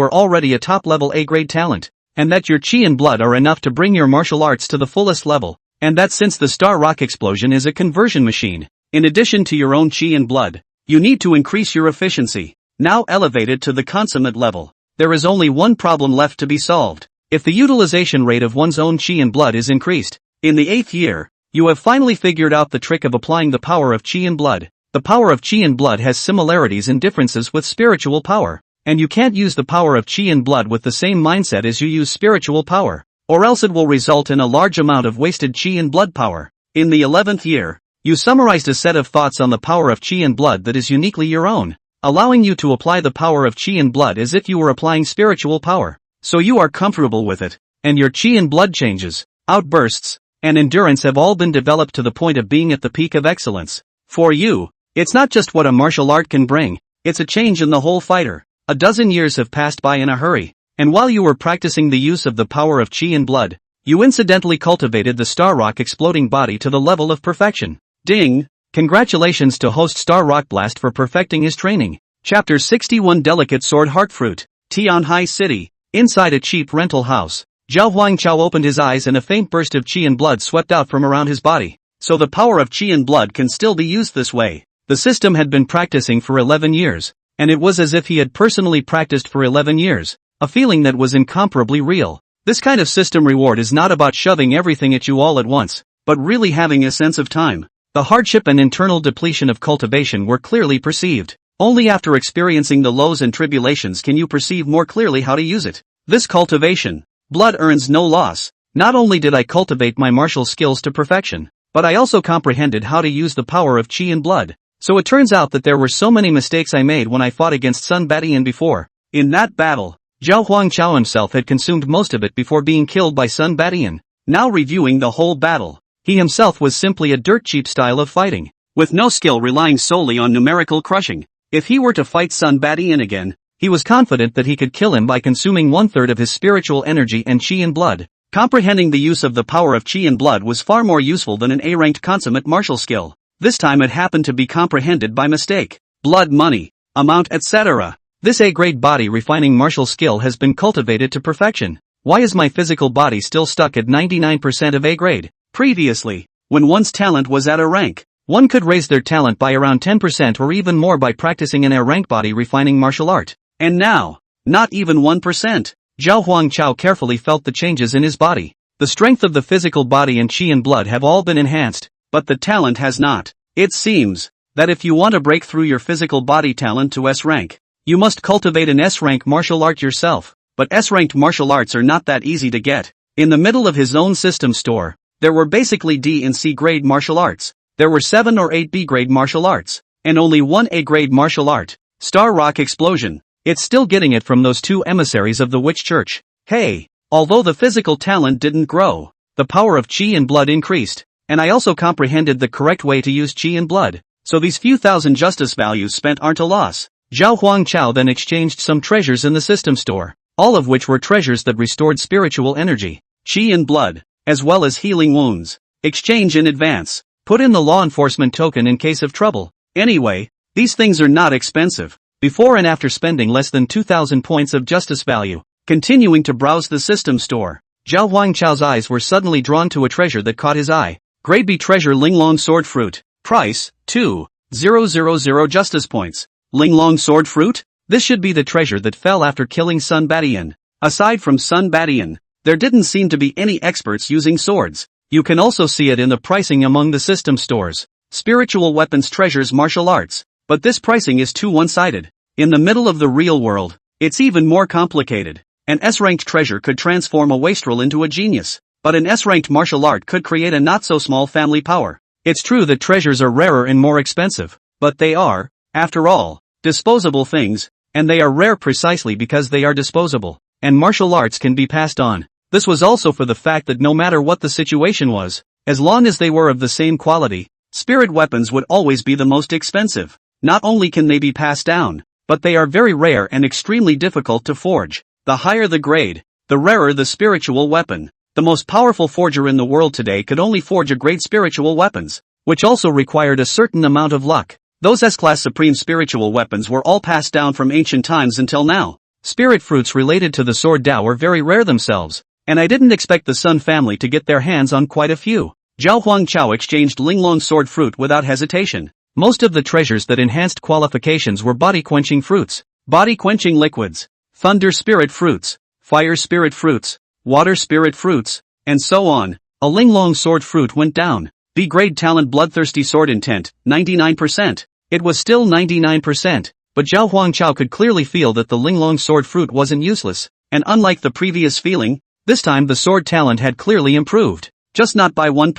are already a top-level A-grade talent, and that your chi and blood are enough to bring your martial arts to the fullest level, and that since the Star Rock explosion is a conversion machine, in addition to your own chi and blood, you need to increase your efficiency. Now elevated to the consummate level, there is only one problem left to be solved. If the utilization rate of one's own chi and blood is increased, in the 8th year, you have finally figured out the trick of applying the power of chi and blood. The power of chi and blood has similarities and differences with spiritual power, and you can't use the power of chi and blood with the same mindset as you use spiritual power, or else it will result in a large amount of wasted chi and blood power. In the 11th year, you summarized a set of thoughts on the power of chi and blood that is uniquely your own, allowing you to apply the power of chi and blood as if you were applying spiritual power. So you are comfortable with it, and your chi and blood changes, outbursts, and endurance have all been developed to the point of being at the peak of excellence. For you, it's not just what a martial art can bring, it's a change in the whole fighter. A dozen years have passed by in a hurry, and while you were practicing the use of the power of chi and blood, you incidentally cultivated the Star Rock exploding body to the level of perfection. Ding! Congratulations to host Star Rock Blast for perfecting his training. Chapter 61 Delicate Sword Heartfruit. Tianhai City. Inside a cheap rental house, Zhao Huangchao opened his eyes and a faint burst of chi and blood swept out from around his body. So the power of chi and blood can still be used this way. The system had been practicing for 11 years, and it was as if he had personally practiced for 11 years, a feeling that was incomparably real. This kind of system reward is not about shoving everything at you all at once, but really having a sense of time. The hardship and internal depletion of cultivation were clearly perceived. Only after experiencing the lows and tribulations can you perceive more clearly how to use it. This cultivation, blood earns no loss. Not only did I cultivate my martial skills to perfection, but I also comprehended how to use the power of chi and blood. So it turns out that there were so many mistakes I made when I fought against Sun Badian before. In that battle, Zhao Huangchao himself had consumed most of it before being killed by Sun Badian. Now reviewing the whole battle, he himself was simply a dirt cheap style of fighting, with no skill relying solely on numerical crushing. If he were to fight Sun Badian again, he was confident that he could kill him by consuming 1/3 of his spiritual energy and chi and blood. Comprehending the use of the power of chi and blood was far more useful than an A-ranked consummate martial skill. This time it happened to be comprehended by mistake. Blood, money, amount, etc. This A-grade body refining martial skill has been cultivated to perfection. Why is my physical body still stuck at 99% of A-grade? Previously, when one's talent was at a rank, one could raise their talent by around 10% or even more by practicing an A-rank body refining martial art. And now, not even 1%. Zhao Huangchao carefully felt the changes in his body. The strength of the physical body and qi and blood have all been enhanced, but the talent has not. It seems that if you want to break through your physical body talent to S rank, you must cultivate an S rank martial art yourself. But S-ranked martial arts are not that easy to get. In the middle of his own system store, there were basically D and C grade martial arts. There were 7 or 8 B grade martial arts, and only 1 A grade martial art, Star Rock Explosion. It's still getting it from those 2 emissaries of the Witch Church. Hey, although the physical talent didn't grow, the power of Qi and blood increased, and I also comprehended the correct way to use Qi and blood, so these few thousand justice values spent aren't a loss. Zhao Huangchao then exchanged some treasures in the system store, all of which were treasures that restored spiritual energy, qi and blood, as well as healing wounds. Exchange in advance. Put in the law enforcement token in case of trouble. Anyway, these things are not expensive. Before and after spending less than 2,000 points of justice value, continuing to browse the system store, Zhao Huangchao's eyes were suddenly drawn to a treasure that caught his eye. Grade B treasure Linglong sword fruit. Price, 2,000 justice points. Linglong sword fruit? This should be the treasure that fell after killing Sun Badian. Aside from Sun Badian, there didn't seem to be any experts using swords. You can also see it in the pricing among the system stores. Spiritual weapons treasures martial arts. But this pricing is too one-sided. In the middle of the real world, it's even more complicated. An S-ranked treasure could transform a wastrel into a genius. But an S-ranked martial art could create a not-so-small family power. It's true that treasures are rarer and more expensive. But they are, after all, disposable things. And they are rare precisely because they are disposable, and martial arts can be passed on. This was also for the fact that no matter what the situation was, as long as they were of the same quality, spirit weapons would always be the most expensive. Not only can they be passed down, but they are very rare and extremely difficult to forge. The higher the grade, the rarer the spiritual weapon. The most powerful forger in the world today could only forge a great spiritual weapons, which also required a certain amount of luck. Those S-class supreme spiritual weapons were all passed down from ancient times until now. Spirit fruits related to the sword Dao are very rare themselves, and I didn't expect the Sun family to get their hands on quite a few. Zhao Huangchao exchanged Linglong sword fruit without hesitation. Most of the treasures that enhanced qualifications were body-quenching fruits, body-quenching liquids, thunder spirit fruits, fire spirit fruits, water spirit fruits, and so on. A Linglong sword fruit went down. B-grade talent bloodthirsty sword intent, 99%. It was still 99%, but Zhao Huangchao could clearly feel that the Linglong sword fruit wasn't useless, and unlike the previous feeling, this time the sword talent had clearly improved, just not by 1%.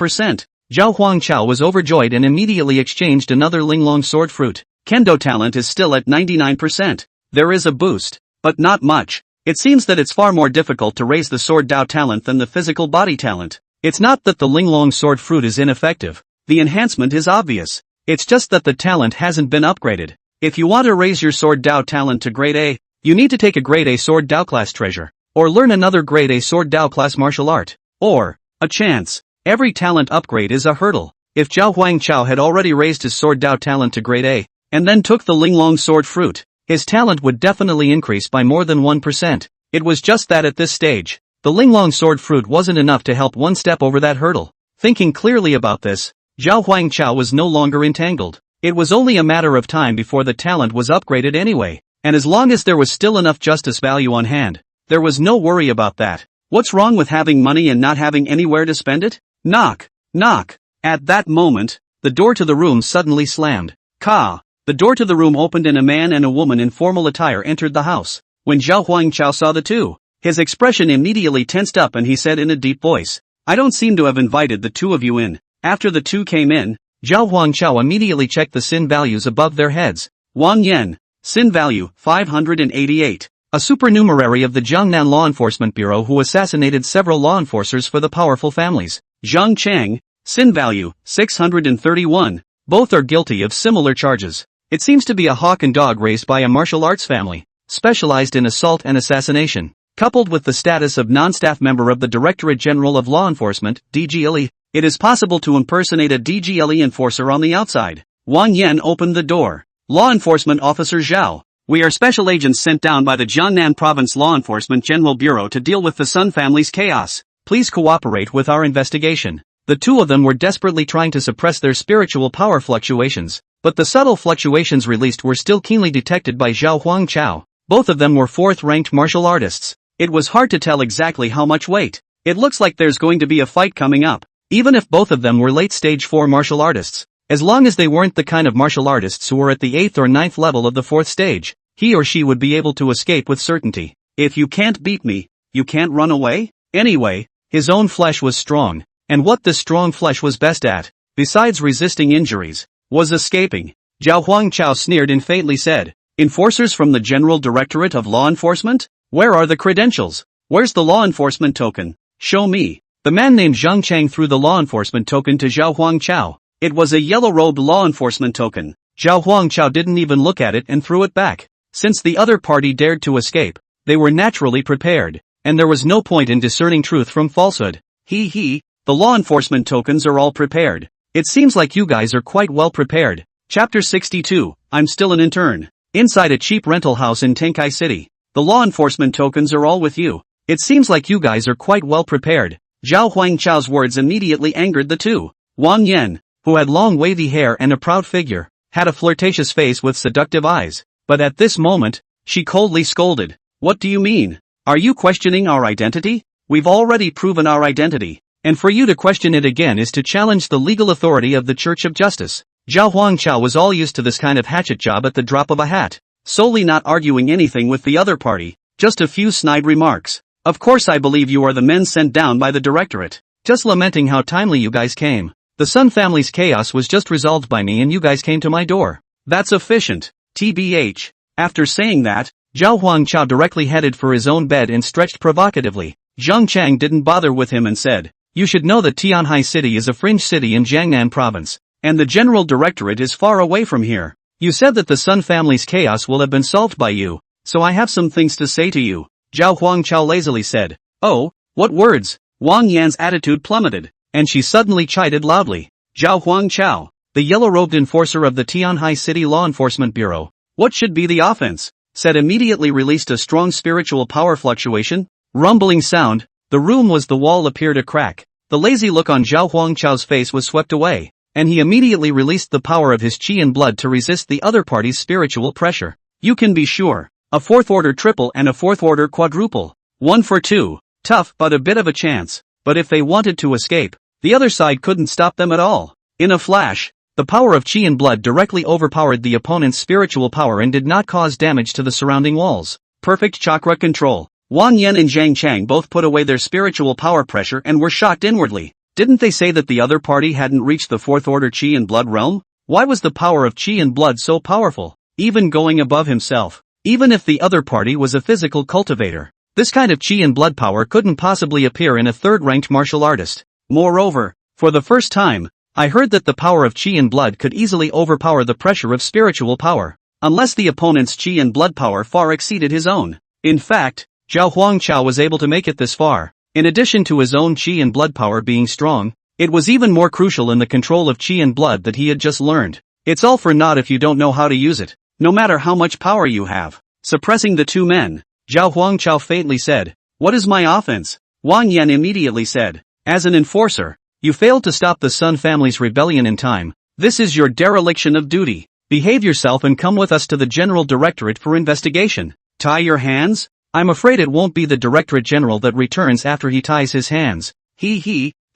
Zhao Huangchao was overjoyed and immediately exchanged another Linglong sword fruit. Kendo talent is still at 99%. There is a boost, but not much. It seems that it's far more difficult to raise the sword Dao talent than the physical body talent. It's not that the Linglong sword fruit is ineffective. The enhancement is obvious. It's just that the talent hasn't been upgraded. If you want to raise your sword Dao talent to grade A, you need to take a grade A sword Dao class treasure, or learn another grade A sword Dao class martial art, or a chance. Every talent upgrade is a hurdle. If Zhao Huangchao had already raised his sword Dao talent to grade A, and then took the Linglong sword fruit, his talent would definitely increase by more than 1%. It was just that at this stage, the Linglong sword fruit wasn't enough to help one step over that hurdle. Thinking clearly about this, Zhao Huangchao was no longer entangled. It was only a matter of time before the talent was upgraded anyway, and as long as there was still enough justice value on hand, there was no worry about that. What's wrong with having money and not having anywhere to spend it? Knock, knock. At that moment, the door to the room suddenly slammed. Ka! The door to the room opened and a man and a woman in formal attire entered the house. When Zhao Huangchao saw the two, his expression immediately tensed up and he said in a deep voice, "I don't seem to have invited the two of you in." After the two came in, Zhao Huangchao immediately checked the sin values above their heads. Wang Yan, sin value, 588. A supernumerary of the Jiangnan Law Enforcement Bureau who assassinated several law enforcers for the powerful families. Zhang Cheng, sin value, 631. Both are guilty of similar charges. It seems to be a hawk and dog raised by a martial arts family, specialized in assault and assassination. Coupled with the status of non-staff member of the Directorate General of Law Enforcement, DGLE, it is possible to impersonate a DGLE enforcer on the outside. Wang Yan opened the door. Law Enforcement Officer Zhao, we are special agents sent down by the Jiangnan Province Law Enforcement General Bureau to deal with the Sun family's chaos. Please cooperate with our investigation. The two of them were desperately trying to suppress their spiritual power fluctuations, but the subtle fluctuations released were still keenly detected by Zhao Huangchao. Both of them were 4th-ranked martial artists. It was hard to tell exactly how much weight. It looks like there's going to be a fight coming up. Even if both of them were late stage 4 martial artists, as long as they weren't the kind of martial artists who were at the 8th or 9th level of the 4th stage, he or she would be able to escape with certainty. If you can't beat me, you can't run away? Anyway, his own flesh was strong, and what this strong flesh was best at, besides resisting injuries, was escaping. Zhao Huangchao sneered and faintly said, "Enforcers from the General Directorate of Law Enforcement? Where are the credentials? Where's the law enforcement token? Show me." The man named Zhang Chang threw the law enforcement token to Zhao Huangchao. It was a yellow-robed law enforcement token. Zhao Huangchao didn't even look at it and threw it back. Since the other party dared to escape, they were naturally prepared, and there was no point in discerning truth from falsehood. The law enforcement tokens are all prepared. It seems like you guys are quite well prepared. Chapter 62, I'm still an intern. Inside a cheap rental house in Tenkai City. The law enforcement tokens are all with you. It seems like you guys are quite well prepared. Zhao Huangchao's words immediately angered the two. Wang Yan, who had long wavy hair and a proud figure, had a flirtatious face with seductive eyes, but at this moment, she coldly scolded. What do you mean? Are you questioning our identity? We've already proven our identity, and for you to question it again is to challenge the legal authority of the Church of Justice. Zhao Huangchao was all used to this kind of hatchet job at the drop of a hat, solely not arguing anything with the other party, just a few snide remarks. Of course I believe you are the men sent down by the directorate. Just lamenting how timely you guys came. The Sun family's chaos was just resolved by me and you guys came to my door. That's efficient. TBH. After saying that, Zhao Huangchao directly headed for his own bed and stretched provocatively. Zhang Chang didn't bother with him and said, "You should know that Tianhai City is a fringe city in Jiangnan province, and the General Directorate is far away from here. You said that the Sun family's chaos will have been solved by you, so I have some things to say to you." Zhao Huangchao lazily said. "Oh, what words?" Wang Yan's attitude plummeted, and she suddenly chided loudly. "Zhao Huangchao, the yellow-robed enforcer of the Tianhai City Law Enforcement Bureau, what should be the offense?" Said immediately released a strong spiritual power fluctuation. Rumbling sound, the room was the wall appeared a crack. The lazy look on Zhao Huangchao's face was swept away, and he immediately released the power of his qi and blood to resist the other party's spiritual pressure. You can be sure. A 4th-order triple and a 4th-order quadruple. 1 for 2. Tough but a bit of a chance. But if they wanted to escape, the other side couldn't stop them at all. In a flash, the power of qi and blood directly overpowered the opponent's spiritual power and did not cause damage to the surrounding walls. Perfect chakra control. Wang Yan and Zhang Chang both put away their spiritual power pressure and were shocked inwardly. Didn't they say that the other party hadn't reached the 4th-order qi and blood realm? Why was the power of qi and blood so powerful, even going above himself? Even if the other party was a physical cultivator, this kind of qi and blood power couldn't possibly appear in a 3rd-ranked martial artist. Moreover, for the first time, I heard that the power of qi and blood could easily overpower the pressure of spiritual power, unless the opponent's qi and blood power far exceeded his own. In fact, Zhao Huangchao was able to make it this far. In addition to his own qi and blood power being strong, it was even more crucial in the control of qi and blood that he had just learned. It's all for naught if you don't know how to use it. No matter how much power you have. Suppressing the two men, Zhao Huangchao faintly said, "What is my offense?" Wang Yan immediately said, "As an enforcer, you failed to stop the Sun family's rebellion in time. This is your dereliction of duty. Behave yourself and come with us to the General Directorate for investigation." Tie your hands? I'm afraid it won't be the Directorate General that returns after he ties his hands.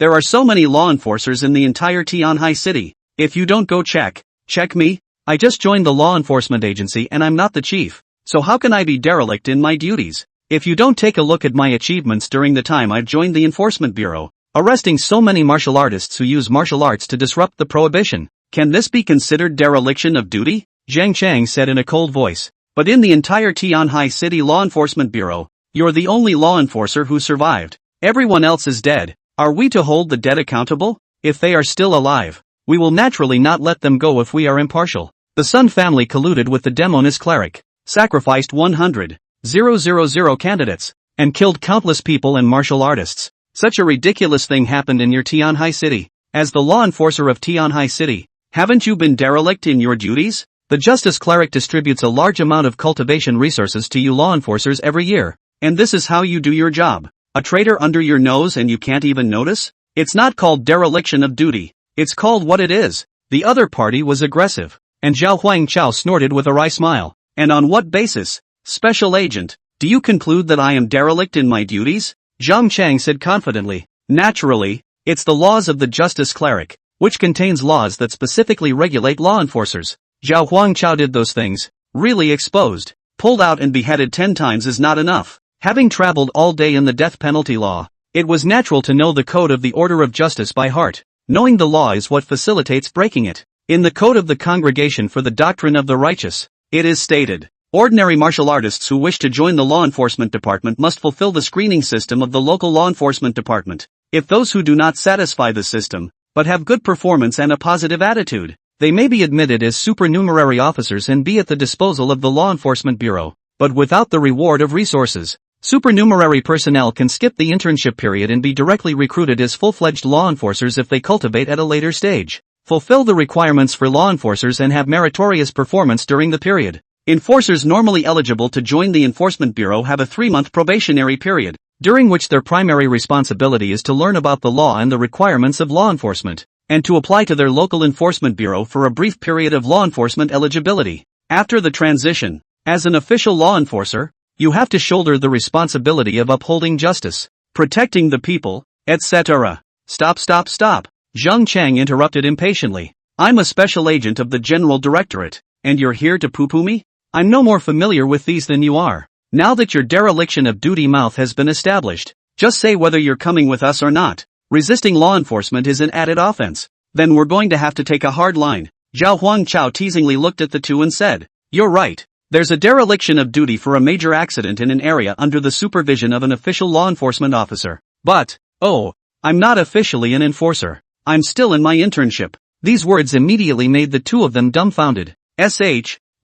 There are so many law enforcers in the entire Tianhai City. If you don't go check me. I just joined the law enforcement agency and I'm not the chief, so how can I be derelict in my duties? If you don't take a look at my achievements during the time I've joined the Enforcement Bureau, arresting so many martial artists who use martial arts to disrupt the prohibition, can this be considered dereliction of duty? Zhang Chang said in a cold voice. But in the entire Tianhai City Law Enforcement Bureau, you're the only law enforcer who survived. Everyone else is dead. Are we to hold the dead accountable? If they are still alive, we will naturally not let them go if we are impartial. The Sun family colluded with the Demoness cleric, sacrificed 100,000 candidates, and killed countless people and martial artists. Such a ridiculous thing happened in your Tianhai City. As the law enforcer of Tianhai City, haven't you been derelict in your duties? The Justice Cleric distributes a large amount of cultivation resources to you law enforcers every year, and this is how you do your job. A traitor under your nose and you can't even notice? It's not called dereliction of duty. It's called what it is. The other party was aggressive. And Zhao Huangchao snorted with a wry smile. And on what basis? Special agent, do you conclude that I am derelict in my duties? Zhang Chang said confidently. Naturally, it's the laws of the justice cleric, which contains laws that specifically regulate law enforcers. Zhao Huangchao did those things. Really exposed. Pulled out and beheaded 10 times is not enough. Having traveled all day in the death penalty law, it was natural to know the code of the order of justice by heart. Knowing the law is what facilitates breaking it. In the code of the Congregation for the Doctrine of the Righteous, it is stated, ordinary martial artists who wish to join the law enforcement department must fulfill the screening system of the local law enforcement department. If those who do not satisfy the system, but have good performance and a positive attitude, they may be admitted as supernumerary officers and be at the disposal of the Law Enforcement Bureau, but without the reward of resources. Supernumerary personnel can skip the internship period and be directly recruited as full-fledged law enforcers if they cultivate at a later stage, fulfill the requirements for law enforcers and have meritorious performance during the period. Enforcers normally eligible to join the Enforcement Bureau have a 3-month probationary period, during which their primary responsibility is to learn about the law and the requirements of law enforcement, and to apply to their local enforcement bureau for a brief period of law enforcement eligibility. After the transition, as an official law enforcer, you have to shoulder the responsibility of upholding justice, protecting the people, etc. Stop. Zhang Chang interrupted impatiently. I'm a special agent of the General Directorate, and you're here to poo-poo me? I'm no more familiar with these than you are. Now that your dereliction of duty mouth has been established, just say whether you're coming with us or not. Resisting law enforcement is an added offense. Then we're going to have to take a hard line. Zhao Huangchao teasingly looked at the two and said, you're right. There's a dereliction of duty for a major accident in an area under the supervision of an official law enforcement officer. But, I'm not officially an enforcer. I'm still in my internship. These words immediately made the two of them dumbfounded.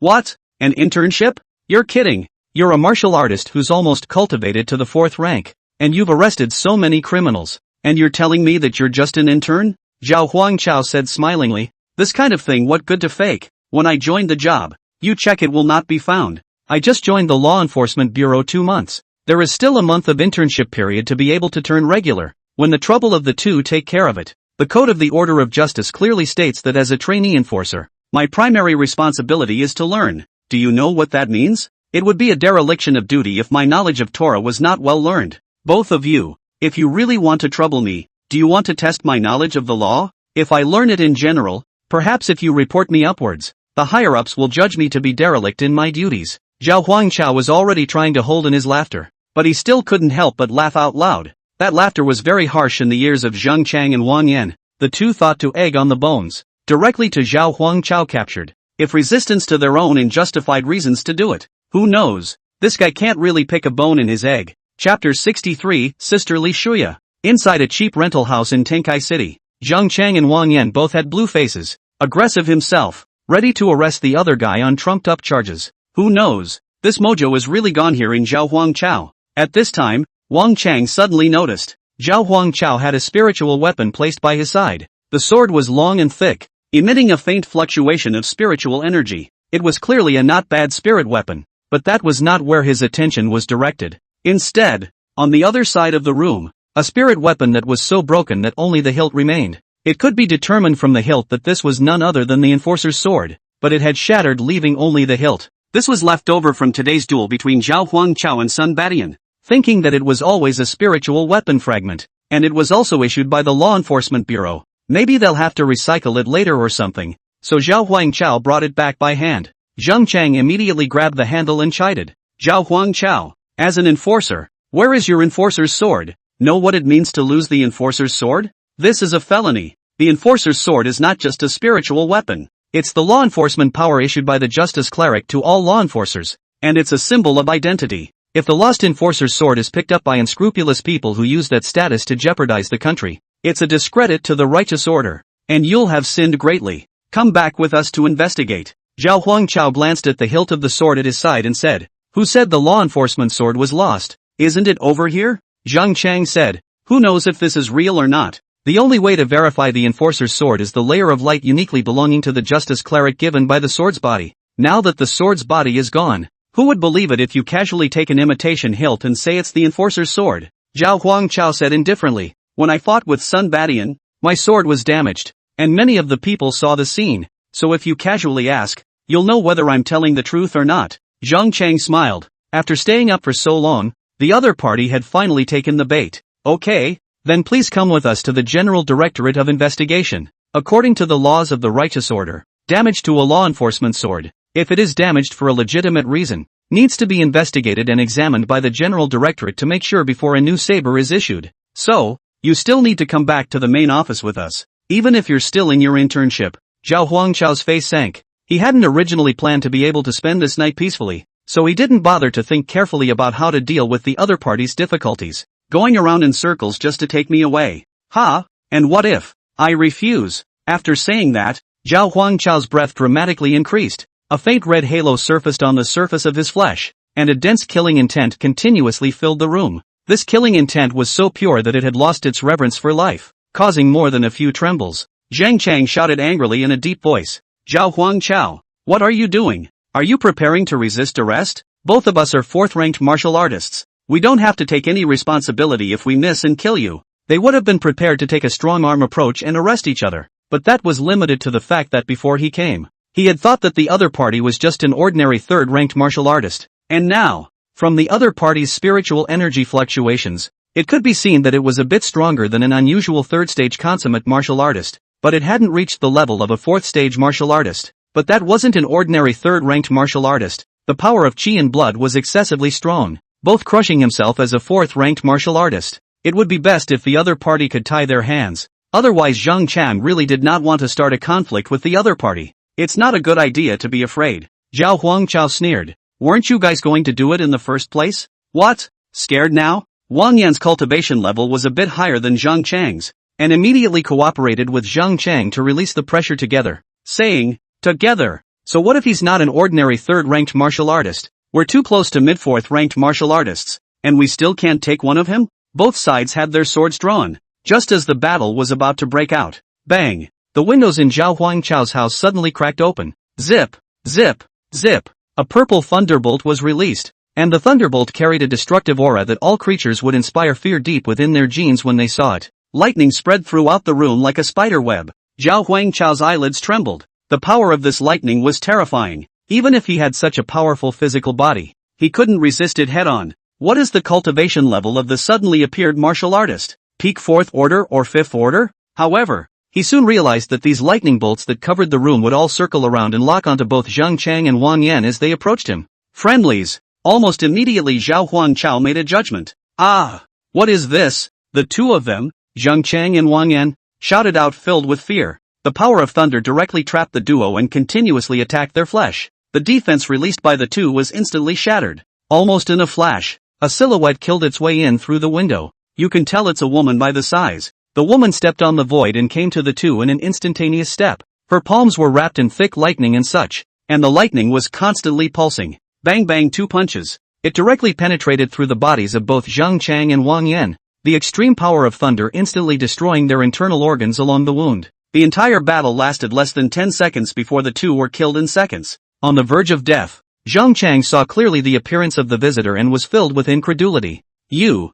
What? An internship? You're kidding. You're a martial artist who's almost cultivated to the 4th rank, and you've arrested so many criminals, and you're telling me that you're just an intern? Zhao Huangchao said smilingly. This kind of thing, what good to fake? When I joined the job, you check it will not be found. I just joined the Law Enforcement Bureau 2 months. There is still a month of internship period to be able to turn regular. When the trouble of the two take care of it. The Code of the Order of Justice clearly states that as a trainee enforcer, my primary responsibility is to learn. Do you know what that means? It would be a dereliction of duty if my knowledge of Torah was not well learned. Both of you, if you really want to trouble me, do you want to test my knowledge of the law? If I learn it in general, perhaps if you report me upwards, the higher-ups will judge me to be derelict in my duties. Zhao Huangchao was already trying to hold in his laughter, but he still couldn't help but laugh out loud. That laughter was very harsh in the ears of Zhang Chang and Wang Yan. The two thought to egg on the bones, directly to Zhao Huangchao captured, if resistance to their own and justified reasons to do it. Who knows? This guy can't really pick a bone in his egg. Chapter 63, Sisterly Shuya. Inside a cheap rental house in Tenkai City, Zhang Chang and Wang Yan both had blue faces, aggressive himself, ready to arrest the other guy on trumped-up charges. Who knows? This mojo is really gone here in Zhao Huangchao. At this time, Wang Chang suddenly noticed. Zhao Huangchao had a spiritual weapon placed by his side. The sword was long and thick, emitting a faint fluctuation of spiritual energy. It was clearly a not bad spirit weapon, but that was not where his attention was directed. Instead, on the other side of the room, a spirit weapon that was so broken that only the hilt remained. It could be determined from the hilt that this was none other than the enforcer's sword, but it had shattered, leaving only the hilt. This was left over from today's duel between Zhao Huangchao and Sun Badian. Thinking that it was always a spiritual weapon fragment, and it was also issued by the Law Enforcement Bureau. Maybe they'll have to recycle it later or something. So Zhao Huangchao brought it back by hand. Zhang Chang immediately grabbed the handle and chided. Zhao Huangchao, as an enforcer, where is your enforcer's sword? Know what it means to lose the enforcer's sword? This is a felony. The enforcer's sword is not just a spiritual weapon. It's the law enforcement power issued by the justice cleric to all law enforcers, and it's a symbol of identity. If the lost enforcer's sword is picked up by unscrupulous people who use that status to jeopardize the country, it's a discredit to the righteous order, and you'll have sinned greatly. Come back with us to investigate. Zhao Huangchao glanced at the hilt of the sword at his side and said, who said the law enforcement sword was lost? Isn't it over here? Zhang Chang said, who knows if this is real or not? The only way to verify the enforcer's sword is the layer of light uniquely belonging to the justice cleric given by the sword's body. Now that the sword's body is gone, who would believe it if you casually take an imitation hilt and say it's the enforcer's sword? Zhao Huangchao said indifferently, when I fought with Sun Badian, my sword was damaged, and many of the people saw the scene, so if you casually ask, you'll know whether I'm telling the truth or not. Zhang Chang smiled. After staying up for so long, the other party had finally taken the bait. Okay, then please come with us to the General Directorate of Investigation. According to the laws of the Righteous Order, damage to a law enforcement sword, if it is damaged for a legitimate reason, needs to be investigated and examined by the General Directorate to make sure before a new saber is issued. So, you still need to come back to the main office with us, even if you're still in your internship. Zhao Huangchao's face sank. He hadn't originally planned to be able to spend this night peacefully, so he didn't bother to think carefully about how to deal with the other party's difficulties. Going around in circles just to take me away. Ha! And what if I refuse? After saying that, Zhao Huangchao's breath dramatically increased. A faint red halo surfaced on the surface of his flesh, and a dense killing intent continuously filled the room. This killing intent was so pure that it had lost its reverence for life, causing more than a few trembles. Zhang Chang shouted angrily in a deep voice. Zhao Huangchao, what are you doing? Are you preparing to resist arrest? Both of us are fourth-ranked martial artists. We don't have to take any responsibility if we miss and kill you. They would have been prepared to take a strong-arm approach and arrest each other, but that was limited to the fact that before he came, he had thought that the other party was just an ordinary third-ranked martial artist. And now, from the other party's spiritual energy fluctuations, it could be seen that it was a bit stronger than an unusual third-stage consummate martial artist, but it hadn't reached the level of a fourth-stage martial artist. But that wasn't an ordinary third-ranked martial artist. The power of chi and blood was excessively strong, both crushing himself as a fourth-ranked martial artist. It would be best if the other party could tie their hands. Otherwise Zhang Chang really did not want to start a conflict with the other party. It's not a good idea to be afraid. Zhao Huangchao sneered. Weren't you guys going to do it in the first place? What? Scared now? Wang Yan's cultivation level was a bit higher than Zhang Chang's, and immediately cooperated with Zhang Chang to release the pressure together, saying, together. So what if he's not an ordinary third-ranked martial artist? We're too close to mid-fourth-ranked martial artists, and we still can't take one of him? Both sides had their swords drawn. Just as the battle was about to break out, bang! The windows in Zhao Huangchao's house suddenly cracked open. Zip! Zip! Zip! A purple thunderbolt was released, and the thunderbolt carried a destructive aura that all creatures would inspire fear deep within their genes when they saw it. Lightning spread throughout the room like a spider web. Zhao Huangchao's eyelids trembled. The power of this lightning was terrifying. Even if he had such a powerful physical body, he couldn't resist it head-on. What is the cultivation level of the suddenly appeared martial artist? Peak 4th order or 5th order? However, he soon realized that these lightning bolts that covered the room would all circle around and lock onto both Zhang Chang and Wang Yan as they approached him. Friendlies. Almost immediately Zhao Huangchao made a judgment. Ah! What is this? The two of them, Zhang Chang and Wang Yan, shouted out filled with fear. The power of thunder directly trapped the duo and continuously attacked their flesh. The defense released by the two was instantly shattered. Almost in a flash, a silhouette killed its way in through the window. You can tell it's a woman by the size. The woman stepped on the void and came to the two in an instantaneous step. Her palms were wrapped in thick lightning and such, and the lightning was constantly pulsing. Bang bang, two punches. It directly penetrated through the bodies of both Zhang Chang and Wang Yan, the extreme power of thunder instantly destroying their internal organs along the wound. The entire battle lasted less than 10 seconds before the two were killed in seconds. On the verge of death, Zhang Chang saw clearly the appearance of the visitor and was filled with incredulity. You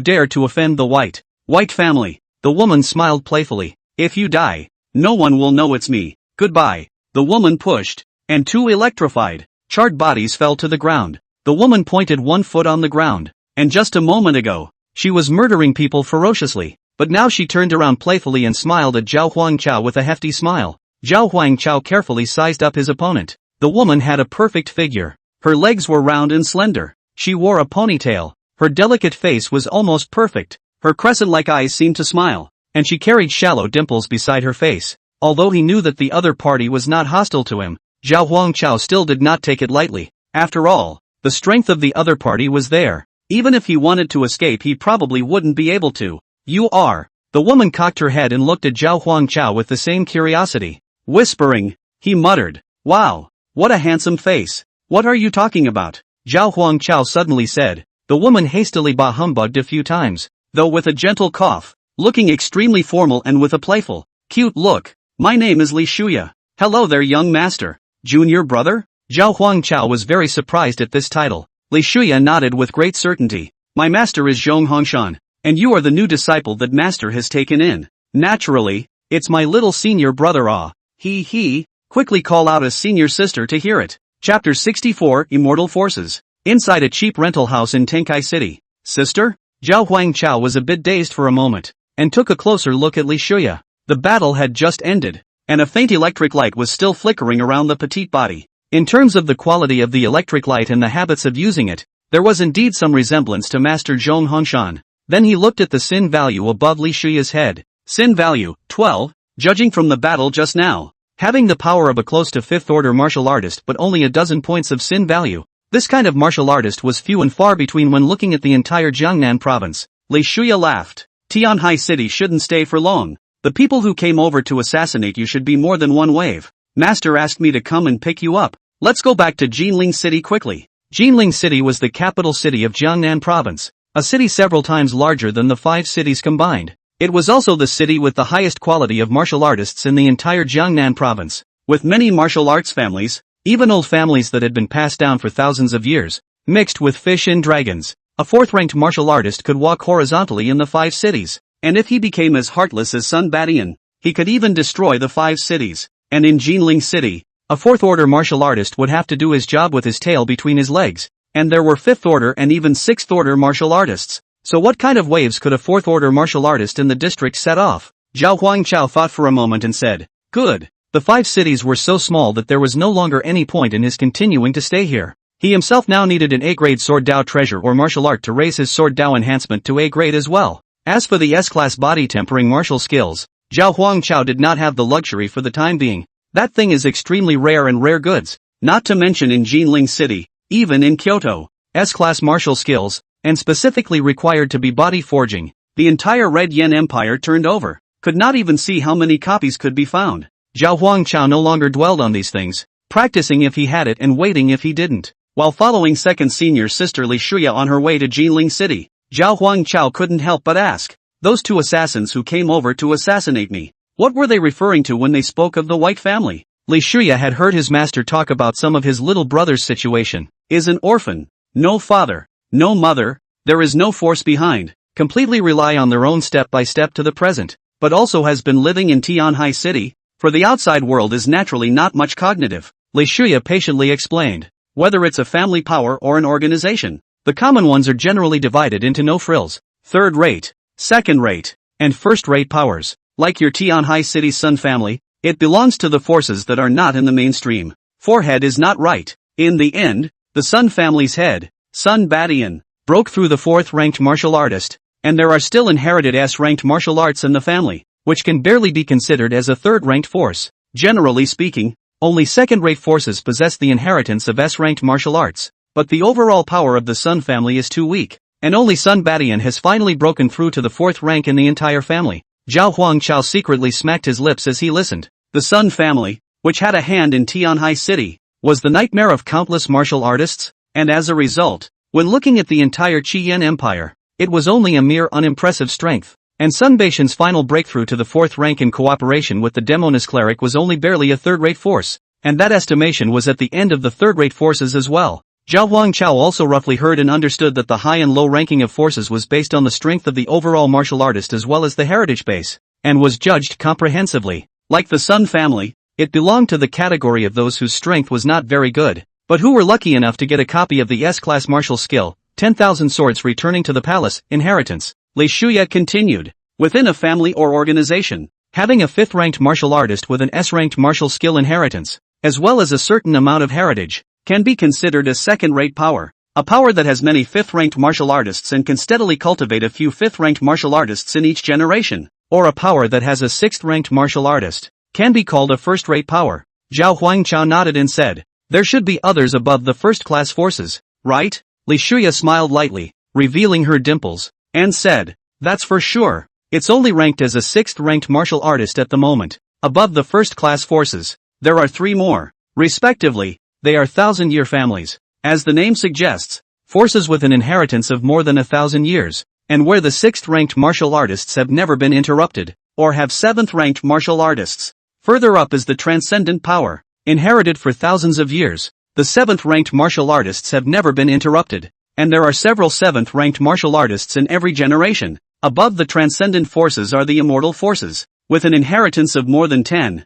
dare to offend the white family. The woman smiled playfully. If you die, no one will know it's me. Goodbye. The woman pushed, and two electrified, charred bodies fell to the ground. The woman pointed one foot on the ground, and just a moment ago, she was murdering people ferociously, but now she turned around playfully and smiled at Zhao Huangchao with a hefty smile. Zhao Huangchao carefully sized up his opponent. The woman had a perfect figure. Her legs were round and slender. She wore a ponytail. Her delicate face was almost perfect. Her crescent-like eyes seemed to smile, and she carried shallow dimples beside her face. Although he knew that the other party was not hostile to him, Zhao Huangchao still did not take it lightly. After all, the strength of the other party was there. Even if he wanted to escape, he probably wouldn't be able to. You are. The woman cocked her head and looked at Zhao Huangchao with the same curiosity. Whispering, he muttered, "Wow, what a handsome face. What are you talking about?" Zhao Huangchao suddenly said. The woman hastily bah-humbugged a few times, though with a gentle cough, looking extremely formal and with a playful, cute look. My name is Li Shuya. Hello there, young master. Junior brother? Zhao Huangchao was very surprised at this title. Li Shuya nodded with great certainty. My master is Zhong Hongshan, and you are the new disciple that master has taken in. Naturally, it's my little senior brother. Ah, he, quickly call out a senior sister to hear it. Chapter 64 Immortal Forces. Inside a cheap rental house in Tenkai City. Sister? Zhao Huangchao was a bit dazed for a moment, and took a closer look at Li Shuya. The battle had just ended, and a faint electric light was still flickering around the petite body. In terms of the quality of the electric light and the habits of using it, there was indeed some resemblance to Master Zhong Hongshan. Then he looked at the sin value above Li Shuya's head. Sin value, 12, judging from the battle just now. Having the power of a close to 5th order martial artist but only a dozen points of sin value. This kind of martial artist was few and far between when looking at the entire Jiangnan province. Li Shuya laughed. Tianhai City shouldn't stay for long. The people who came over to assassinate you should be more than one wave. Master asked me to come and pick you up. Let's go back to Jinling City quickly. Jinling City was the capital city of Jiangnan province, a city several times larger than the 5 cities combined. It was also the city with the highest quality of martial artists in the entire Jiangnan province, with many martial arts families, even old families that had been passed down for thousands of years, mixed with fish and dragons. A 4th-ranked martial artist could walk horizontally in the 5 cities, and if he became as heartless as Sun Badian, he could even destroy the 5 cities. And in Jinling City, a 4th-order martial artist would have to do his job with his tail between his legs, and there were 5th-order and even 6th-order martial artists. So what kind of waves could a 4th-order martial artist in the district set off? Zhao Huangchao thought for a moment and said, good. The 5 cities were so small that there was no longer any point in his continuing to stay here. He himself now needed an A-grade Sword Dao treasure or martial art to raise his Sword Dao enhancement to A-grade as well. As for the S-class body tempering martial skills, Zhao Huangchao did not have the luxury for the time being. That thing is extremely rare and rare goods, not to mention in Jinling City, even in Kyoto. S-class martial skills, and specifically required to be body forging, the entire Red Yen Empire turned over, could not even see how many copies could be found. Zhao Huangchao no longer dwelled on these things, practicing if he had it and waiting if he didn't. While following second senior sister Li Shuya on her way to Jinling City, Zhao Huangchao couldn't help but ask, those 2 assassins who came over to assassinate me, what were they referring to when they spoke of the White family? Li Shuya had heard his master talk about some of his little brother's situation. Is an orphan, no father, no mother, there is no force behind, completely rely on their own step by step to the present, but also has been living in Tianhai City, for the outside world is naturally not much cognitive. Li Shuya patiently explained, whether it's a family power or an organization, the common ones are generally divided into no frills, third-rate, second-rate, and first-rate powers. Like your Tianhai City Sun family, it belongs to the forces that are not in the mainstream. Forehead is not right. In the end, the Sun family's head, Sun Badian, broke through the 4th-ranked martial artist, and there are still inherited S-ranked martial arts in the family, which can barely be considered as a 3rd-ranked force. Generally speaking, only 2nd-rate forces possess the inheritance of S-ranked martial arts, but the overall power of the Sun family is too weak, and only Sun Badian has finally broken through to the 4th rank in the entire family. Zhao Huangchao secretly smacked his lips as he listened. The Sun family, which had a hand in Tianhai City, was the nightmare of countless martial artists, and as a result, when looking at the entire Qian Empire, it was only a mere unimpressive strength, and Sun Baishan's final breakthrough to the 4th rank in cooperation with the Demoness Cleric was only barely a 3rd-rate force, and that estimation was at the end of the 3rd-rate forces as well. Zhao Huangchao also roughly heard and understood that the high and low ranking of forces was based on the strength of the overall martial artist as well as the heritage base, and was judged comprehensively. Like the Sun family, it belonged to the category of those whose strength was not very good, but who were lucky enough to get a copy of the S-class martial skill, 10,000 swords returning to the palace, inheritance. Li Shuya continued, within a family or organization, having a 5th-ranked martial artist with an S-ranked martial skill inheritance, as well as a certain amount of heritage, can be considered a 2nd-rate power. A power that has many 5th-ranked martial artists and can steadily cultivate a few 5th-ranked martial artists in each generation, or a power that has a 6th-ranked martial artist, can be called a 1st-rate power. Zhao Huangchao nodded and said, there should be others above the 1st-class forces, right? Li Shuya smiled lightly, revealing her dimples, and said, that's for sure. It's only ranked as a 6th-ranked martial artist at the moment. Above the 1st-class forces, there are 3 more, respectively. They are 1,000-year families, as the name suggests, forces with an inheritance of more than 1,000 years, and where the 6th-ranked martial artists have never been interrupted, or have 7th-ranked martial artists. Further up is the transcendent power, inherited for thousands of years. The 7th-ranked martial artists have never been interrupted, and there are several 7th-ranked martial artists in every generation. Above the transcendent forces are the immortal forces, with an inheritance of more than 10,000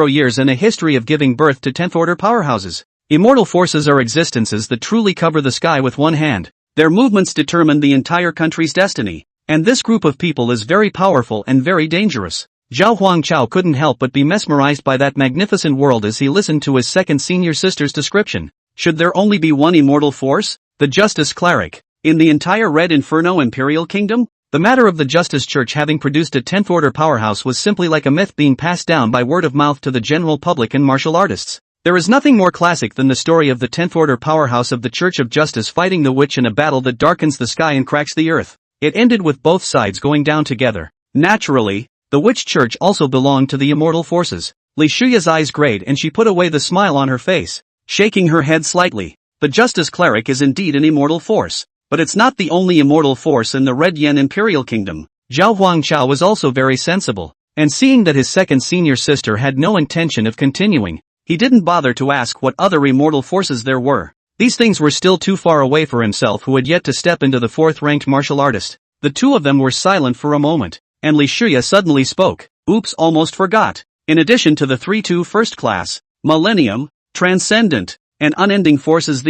years and a history of giving birth to 10th-order powerhouses. Immortal forces are existences that truly cover the sky with one hand. Their movements determine the entire country's destiny. And this group of people is very powerful and very dangerous. Zhao Huangchao couldn't help but be mesmerized by that magnificent world as he listened to his second senior sister's description. Should there only be one immortal force? The Justice Cleric. In the entire Red Inferno Imperial Kingdom? The matter of the Justice Church having produced a 10th Order powerhouse was simply like a myth being passed down by word of mouth to the general public and martial artists. There is nothing more classic than the story of the 10th Order powerhouse of the Church of Justice fighting the witch in a battle that darkens the sky and cracks the earth. It ended with both sides going down together. Naturally, the Witch Church also belonged to the immortal forces. Li Shuya's eyes grayed and she put away the smile on her face, shaking her head slightly. The Justice Cleric is indeed an immortal force, but it's not the only immortal force in the Red Yen Imperial Kingdom. Zhao Huangchao was also very sensible, and seeing that his second senior sister had no intention of continuing, he didn't bother to ask what other immortal forces there were. These things were still too far away for himself, who had yet to step into the fourth-ranked martial artist. The two of them were silent for a moment, and Li Shuya suddenly spoke. Oops, almost forgot. In addition to the 3-2 first class, Millennium, Transcendent, and Unending forces,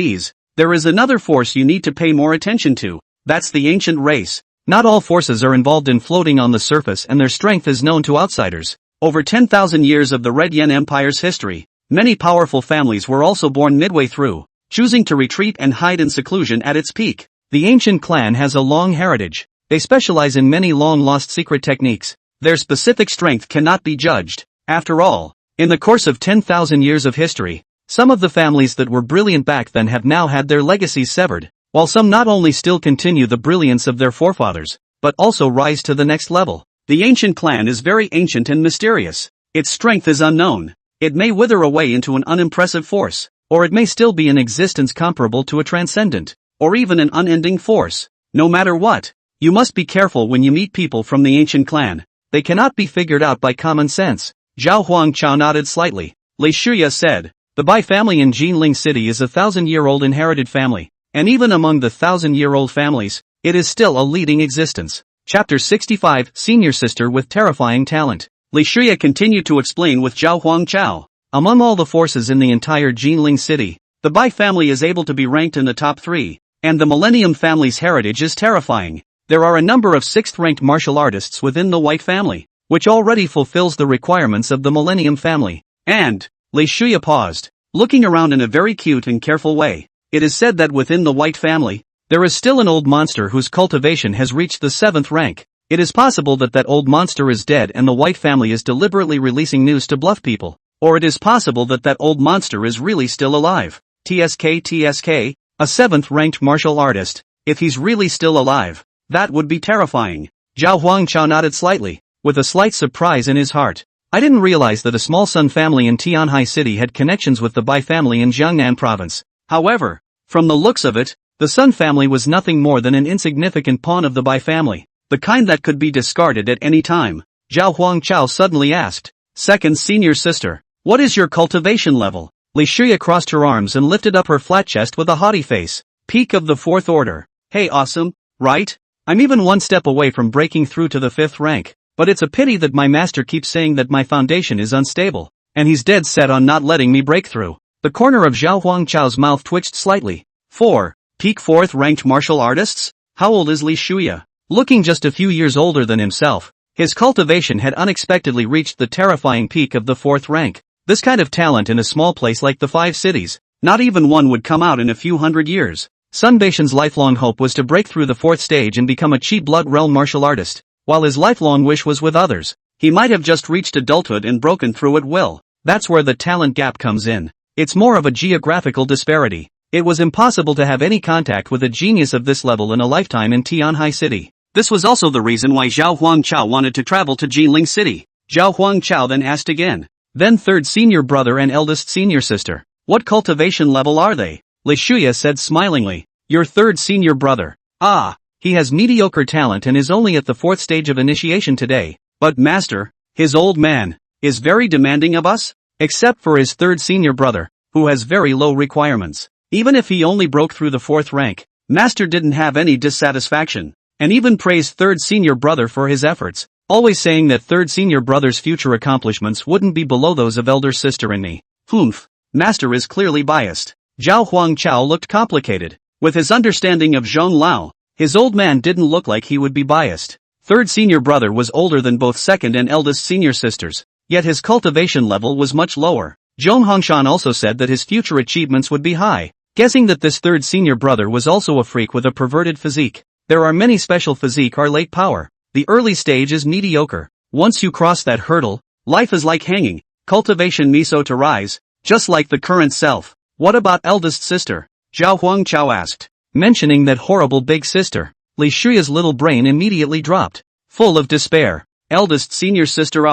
there is another force you need to pay more attention to. That's the Ancient Race. Not all forces are involved in floating on the surface, and their strength is known to outsiders. Over 10,000 years of the Red Yen Empire's history, many powerful families were also born midway through, choosing to retreat and hide in seclusion at its peak. The ancient clan has a long heritage. They specialize in many long-lost secret techniques. Their specific strength cannot be judged. After all, in the course of 10,000 years of history, some of the families that were brilliant back then have now had their legacies severed, while some not only still continue the brilliance of their forefathers, but also rise to the next level. The ancient clan is very ancient and mysterious. Its strength is unknown. It may wither away into an unimpressive force, or it may still be in existence comparable to a transcendent, or even an unending force. No matter what, you must be careful when you meet people from the ancient clan. They cannot be figured out by common sense. Zhao Huangchao nodded slightly. Li Shuya said, the Bai family in Jinling City is a 1,000-year-old inherited family, and even among the 1,000-year-old families, it is still a leading existence. Chapter 65, Senior Sister with Terrifying Talent. Li Shuya continued to explain with Zhao Huangchao. Among all the forces in the entire Jinling City, the Bai family is able to be ranked in the top 3, and the Millennium family's heritage is terrifying. There are a number of 6th-ranked martial artists within the White family, which already fulfills the requirements of the Millennium family. And, Li Shuya paused, looking around in a very cute and careful way. It is said that within the White family, there is still an old monster whose cultivation has reached the 7th rank. It is possible that that old monster is dead and the White family is deliberately releasing news to bluff people. Or it is possible that that old monster is really still alive. TSK, a 7th-ranked martial artist. If he's really still alive, that would be terrifying. Zhao Huangchao nodded slightly, with a slight surprise in his heart. I didn't realize that a small Sun family in Tianhai City had connections with the Bai family in Jiangnan province. However, from the looks of it, the Sun family was nothing more than an insignificant pawn of the Bai family, the kind that could be discarded at any time. Zhao Huangchao suddenly asked, second senior sister, what is your cultivation level? Li Shuya crossed her arms and lifted up her flat chest with a haughty face. Peak of the 4th order. Hey, awesome, right? I'm even one step away from breaking through to the 5th rank, but it's a pity that my master keeps saying that my foundation is unstable, and he's dead set on not letting me break through. The corner of Zhao Huangchao's mouth twitched slightly. 4. Peak 4th ranked martial artists? How old is Li Shuya? Looking just a few years older than himself, his cultivation had unexpectedly reached the terrifying peak of the 4th rank. This kind of talent in a small place like the 5 cities, not even one would come out in a few hundred years. Sun Baishan's lifelong hope was to break through the 4th stage and become a Chi blood realm martial artist, while his lifelong wish was with others. He might have just reached adulthood and broken through at will. That's where the talent gap comes in. It's more of a geographical disparity. It was impossible to have any contact with a genius of this level in a lifetime in Tianhai City. This was also the reason why Zhao Huangchao wanted to travel to Jinling City. Zhao Huangchao then asked again. Then third senior brother and eldest senior sister, what cultivation level are they? Li Shuya said smilingly. Your third senior brother. Ah, he has mediocre talent and is only at the 4th stage of initiation today. But master, his old man, is very demanding of us? Except for his third senior brother, who has very low requirements. Even if he only broke through the 4th rank, master didn't have any dissatisfaction, and even praised third senior brother for his efforts, always saying that third senior brother's future accomplishments wouldn't be below those of elder sister and me. Humph. Master is clearly biased. Zhao Huangchao looked complicated. With his understanding of Zhong Lao, his old man didn't look like he would be biased. Third senior brother was older than both second and eldest senior sisters, yet his cultivation level was much lower. Zhong Hongshan also said that his future achievements would be high, guessing that this third senior brother was also a freak with a perverted physique. There are many special physique are late power. The early stage is mediocre. Once you cross that hurdle, life is like hanging. Cultivation miso to rise, just like the current self. What about eldest sister? Zhao Huangchao asked. Mentioning that horrible big sister, Li Shuya's little brain immediately dropped. Full of despair. Eldest senior sister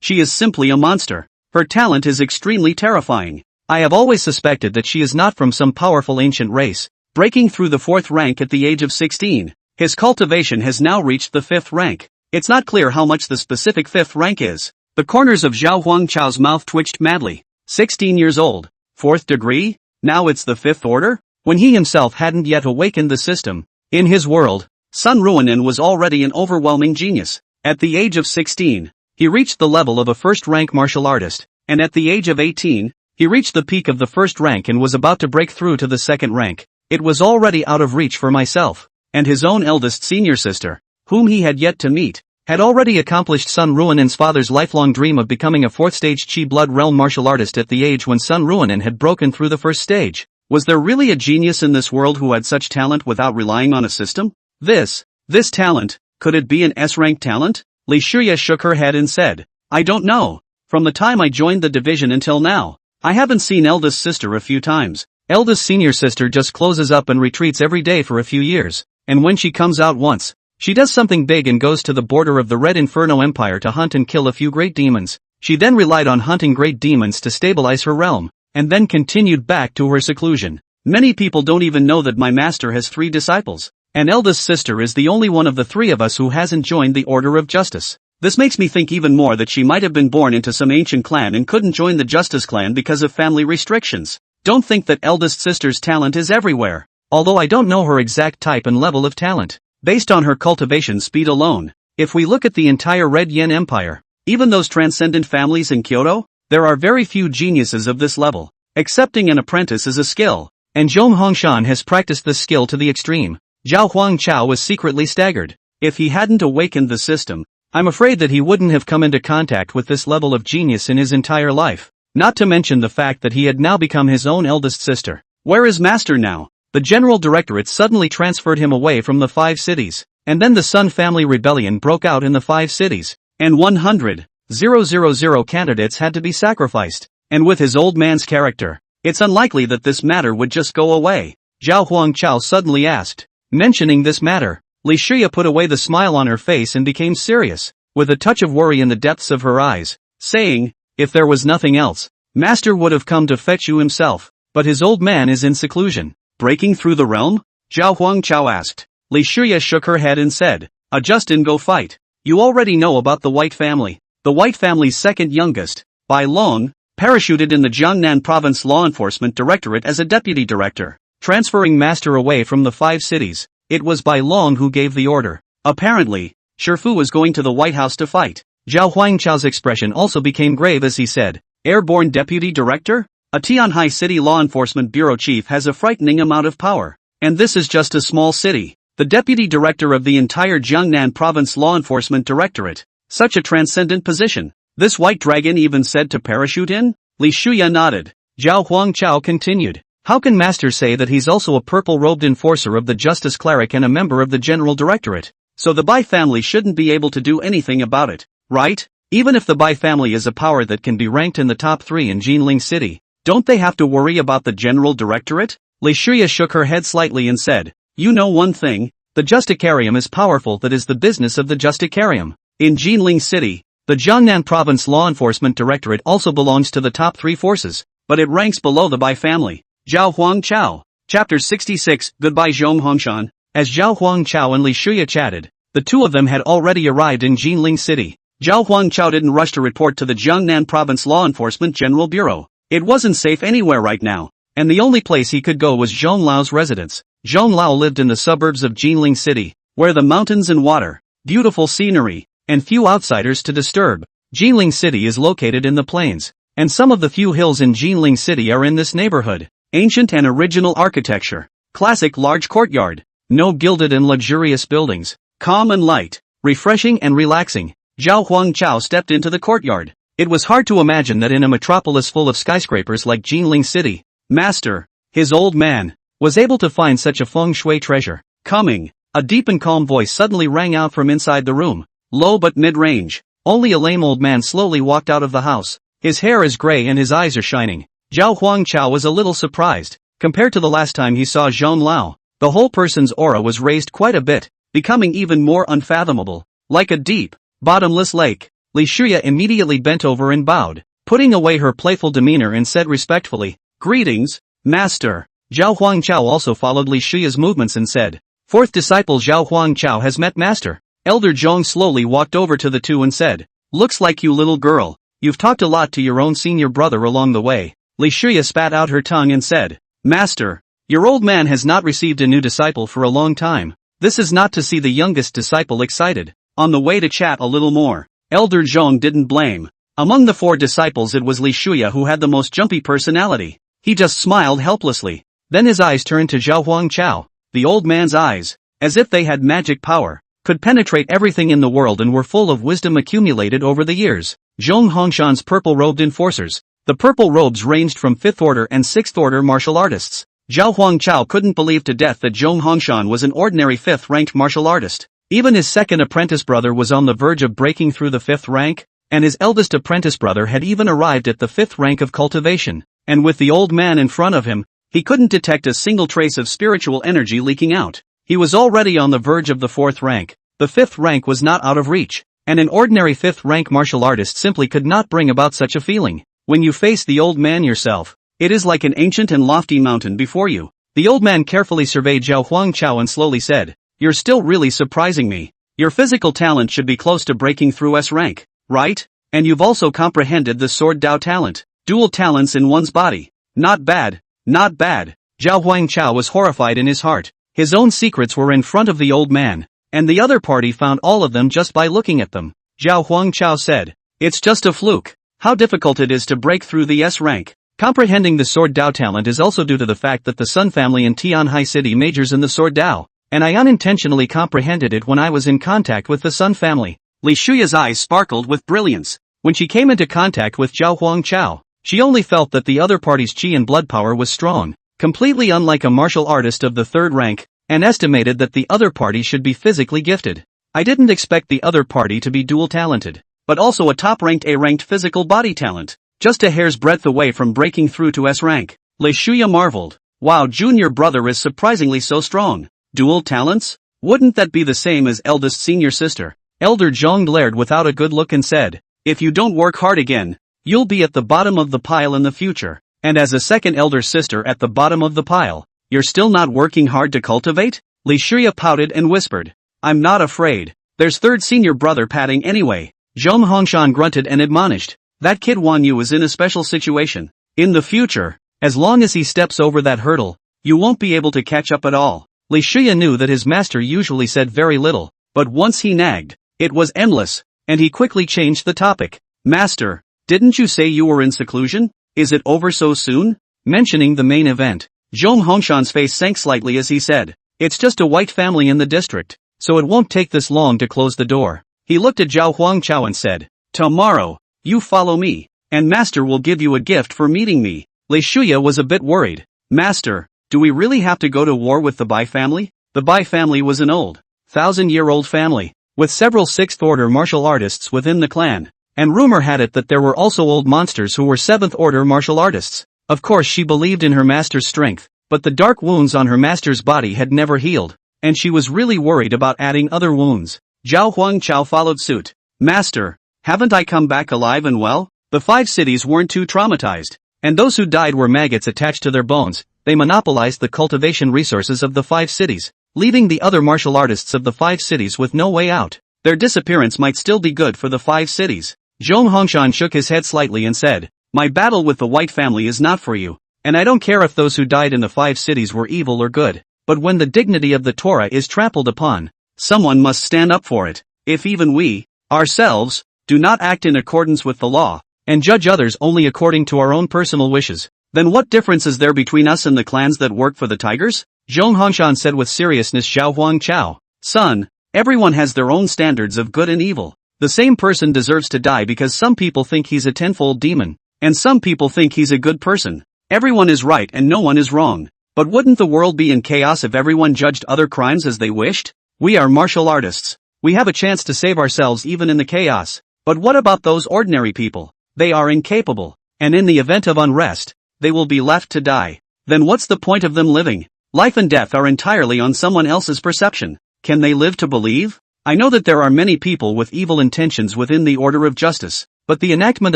she is simply a monster. Her talent is extremely terrifying. I have always suspected that she is not from some powerful ancient race. Breaking through the 4th rank at the age of 16, his cultivation has now reached the 5th rank. It's not clear how much the specific 5th rank is. The corners of Zhao Huangchao's mouth twitched madly. 16 years old. 4th degree? Now it's the 5th order? When he himself hadn't yet awakened the system. In his world, Sun Ruonin was already an overwhelming genius. At the age of 16, he reached the level of a 1st rank martial artist, and at the age of 18, he reached the peak of the 1st rank and was about to break through to the 2nd rank. It was already out of reach for myself, and his own eldest senior sister, whom he had yet to meet, had already accomplished Sun Ruonin's father's lifelong dream of becoming a 4th stage Qi Blood Realm martial artist at the age when Sun Ruonin had broken through the 1st stage. Was there really a genius in this world who had such talent without relying on a system? This talent, could it be an S-rank talent? Li Shuya shook her head and said, I don't know. From the time I joined the division until now, I haven't seen eldest sister a few times. Eldest senior sister just closes up and retreats every day for a few years, and when she comes out once, she does something big and goes to the border of the Red Inferno Empire to hunt and kill a few great demons. She then relied on hunting great demons to stabilize her realm, and then continued back to her seclusion. Many people don't even know that my master has 3 disciples, and eldest sister is the only one of the 3 of us who hasn't joined the Order of Justice. This makes me think even more that she might have been born into some ancient clan and couldn't join the Justice clan because of family restrictions. Don't think that eldest sister's talent is everywhere, although I don't know her exact type and level of talent. Based on her cultivation speed alone, if we look at the entire Red Yen Empire, even those transcendent families in Kyoto, there are very few geniuses of this level. Accepting an apprentice is a skill, and Zhong Hongshan has practiced this skill to the extreme. Zhao Huangchao was secretly staggered. If he hadn't awakened the system, I'm afraid that he wouldn't have come into contact with this level of genius in his entire life. Not to mention the fact that he had now become his own eldest sister. Where is Master now? The General Directorate suddenly transferred him away from the 5 cities, and then the Sun family rebellion broke out in the 5 cities, and 100,000 candidates had to be sacrificed. And with his old man's character, it's unlikely that this matter would just go away. Zhao Huangchao suddenly asked. Mentioning this matter, Li Shuya put away the smile on her face and became serious, with a touch of worry in the depths of her eyes, saying, if there was nothing else, Master would have come to fetch you himself, but his old man is in seclusion. Breaking through the realm? Zhao Huangchao asked. Li Shuya shook her head and said, just in go fight. You already know about the White family. The White family's second youngest, Bai Long, parachuted in the Jiangnan Province Law Enforcement Directorate as a deputy director, transferring Master away from the 5 cities. It was Bai Long who gave the order. Apparently, Shifu was going to the White House to fight. Zhao Huangchao's expression also became grave as he said, Airborne Deputy Director? A Tianhai City Law Enforcement Bureau Chief has a frightening amount of power. And this is just a small city. The Deputy Director of the entire Jiangnan Province Law Enforcement Directorate. Such a transcendent position. This white dragon even said to parachute in? Li Shuya nodded. Zhao Huangchao continued. How can Master say that he's also a purple-robed enforcer of the Justice Cleric and a member of the General Directorate? So the Bai family shouldn't be able to do anything about it, right? Even if the Bai family is a power that can be ranked in the top 3 in Jinling City, don't they have to worry about the General Directorate? Li Shuya shook her head slightly and said, you know one thing, the Justicarium is powerful, that is the business of the Justicarium. In Jinling City, the Jiangnan Province Law Enforcement Directorate also belongs to the top 3 forces, but it ranks below the Bai family. Zhao Huangchao. Chapter 66, Goodbye Zhong Hongshan. As Zhao Huangchao and Li Shuya chatted, the 2 of them had already arrived in Jinling City. Zhao Huangchao didn't rush to report to the Jiangnan Province Law Enforcement General Bureau. It wasn't safe anywhere right now, and the only place he could go was Zhong Lao's residence. Zhong Lao lived in the suburbs of Jinling City, where the mountains and water, beautiful scenery, and few outsiders to disturb. Jinling City is located in the plains. and some of the few hills in Jinling City are in this neighborhood. Ancient and original architecture. Classic large courtyard. No gilded and luxurious buildings. Calm and light. Refreshing and relaxing. Zhao Huangchao stepped into the courtyard. It was hard to imagine that in a metropolis full of skyscrapers like Jinling City, Master, his old man, was able to find such a feng shui treasure. Coming. A deep and calm voice suddenly rang out from inside the room. Low but mid-range. Only a lame old man slowly walked out of the house. His hair is gray and his eyes are shining. Zhao Huangchao was a little surprised. Compared to the last time he saw Zhong Lao, the whole person's aura was raised quite a bit, becoming even more unfathomable. Like a deep, bottomless lake. Li Shuya immediately bent over and bowed, putting away her playful demeanor and said respectfully, "Greetings, Master." Zhao Huangchao also followed Li Shuya's movements and said, "Fourth disciple Zhao Huangchao has met Master." Elder Zhong slowly walked over to the two and said, "Looks like you little girl, you've talked a lot to your own senior brother along the way." Li Shuya spat out her tongue and said, "Master, your old man has not received a new disciple for a long time. This is not to see the youngest disciple excited. On the way to chat a little more." Elder Zhong didn't blame. Among the four disciples it was Li Shuya who had the most jumpy personality. He just smiled helplessly. Then his eyes turned to Zhao Huangchao. The old man's eyes, as if they had magic power, could penetrate everything in the world and were full of wisdom accumulated over the years. Zhong Hongshan's purple-robed enforcers. The purple robes ranged from 5th order and 6th order martial artists. Zhao Huangchao couldn't believe to death that Zhong Hongshan was an ordinary 5th-ranked martial artist. Even his second apprentice brother was on the verge of breaking through the 5th rank, and his eldest apprentice brother had even arrived at the 5th rank of cultivation. And with the old man in front of him, he couldn't detect a single trace of spiritual energy leaking out. He was already on the verge of the 4th rank. The 5th rank was not out of reach, and an ordinary 5th rank martial artist simply could not bring about such a feeling. When you face the old man yourself, it is like an ancient and lofty mountain before you. The old man carefully surveyed Zhao Huangchao and slowly said, "You're still really surprising me. Your physical talent should be close to breaking through S rank, right? And you've also comprehended the sword Dao talent. Dual talents in one's body. Not bad, not bad." Zhao Huangchao was horrified in his heart. His own secrets were in front of the old man, and the other party found all of them just by looking at them. Zhao Huangchao said, "It's just a fluke. How difficult it is to break through the S rank." Comprehending the sword Dao talent is also due to the fact that the Sun family in Tianhai City majors in the sword Dao, and I unintentionally comprehended it when I was in contact with the Sun family. Li Shuya's eyes sparkled with brilliance. When she came into contact with Zhao Huangchao, she only felt that the other party's qi and blood power was strong, completely unlike a martial artist of the 3rd rank, and estimated that the other party should be physically gifted. I didn't expect the other party to be dual talented, but also a top-ranked A-ranked physical body talent, just a hair's breadth away from breaking through to S rank. Li Shuya marveled. Wow, junior brother is surprisingly so strong. Dual talents? Wouldn't that be the same as eldest senior sister? Elder Zhong glared without a good look and said, "If you don't work hard again, you'll be at the bottom of the pile in the future. And as a second elder sister at the bottom of the pile, you're still not working hard to cultivate?" Li Shuya pouted and whispered, "I'm not afraid. There's third senior brother padding anyway." Zhong Hongshan grunted and admonished, "That kid Wan Yu is in a special situation. In the future, as long as he steps over that hurdle, you won't be able to catch up at all." Li Shuya knew that his master usually said very little, but once he nagged, it was endless, and he quickly changed the topic. "Master, didn't you say you were in seclusion? Is it over so soon?" Mentioning the main event, Zhong Hongshan's face sank slightly as he said, "It's just a white family in the district, so it won't take this long to close the door." He looked at Zhao Huangchao and said, "Tomorrow, you follow me, and Master will give you a gift for meeting me." Li Shuya was a bit worried. "Master, do we really have to go to war with the Bai family?" The Bai family was an old, 1,000-year-old family, with several 6th-order martial artists within the clan, and rumor had it that there were also old monsters who were 7th-order martial artists. Of course she believed in her master's strength, but the dark wounds on her master's body had never healed, and she was really worried about adding other wounds. Zhao Huangchao followed suit. "Master, haven't I come back alive and well?" The 5 cities weren't too traumatized, and those who died were maggots attached to their bones. They monopolized the cultivation resources of the 5 cities, leaving the other martial artists of the 5 cities with no way out. Their disappearance might still be good for the 5 cities. Zhong Hongshan shook his head slightly and said, "My battle with the White family is not for you, and I don't care if those who died in the 5 cities were evil or good, but when the dignity of the Torah is trampled upon, someone must stand up for it. If even we, ourselves, do not act in accordance with the law, and judge others only according to our own personal wishes. Then what difference is there between us and the clans that work for the tigers? Zhong Hongshan said with seriousness. Xiao Huang Chao. Son, everyone has their own standards of good and evil. The same person deserves to die because some people think he's a tenfold demon, and some people think he's a good person. Everyone is right and no one is wrong. But wouldn't the world be in chaos if everyone judged other crimes as they wished? We are martial artists. We have a chance to save ourselves even in the chaos. But what about those ordinary people? They are incapable, and in the event of unrest, they will be left to die. Then what's the point of them living? Life and death are entirely on someone else's perception. Can they live to believe? I know that there are many people with evil intentions within the order of justice, but the enactment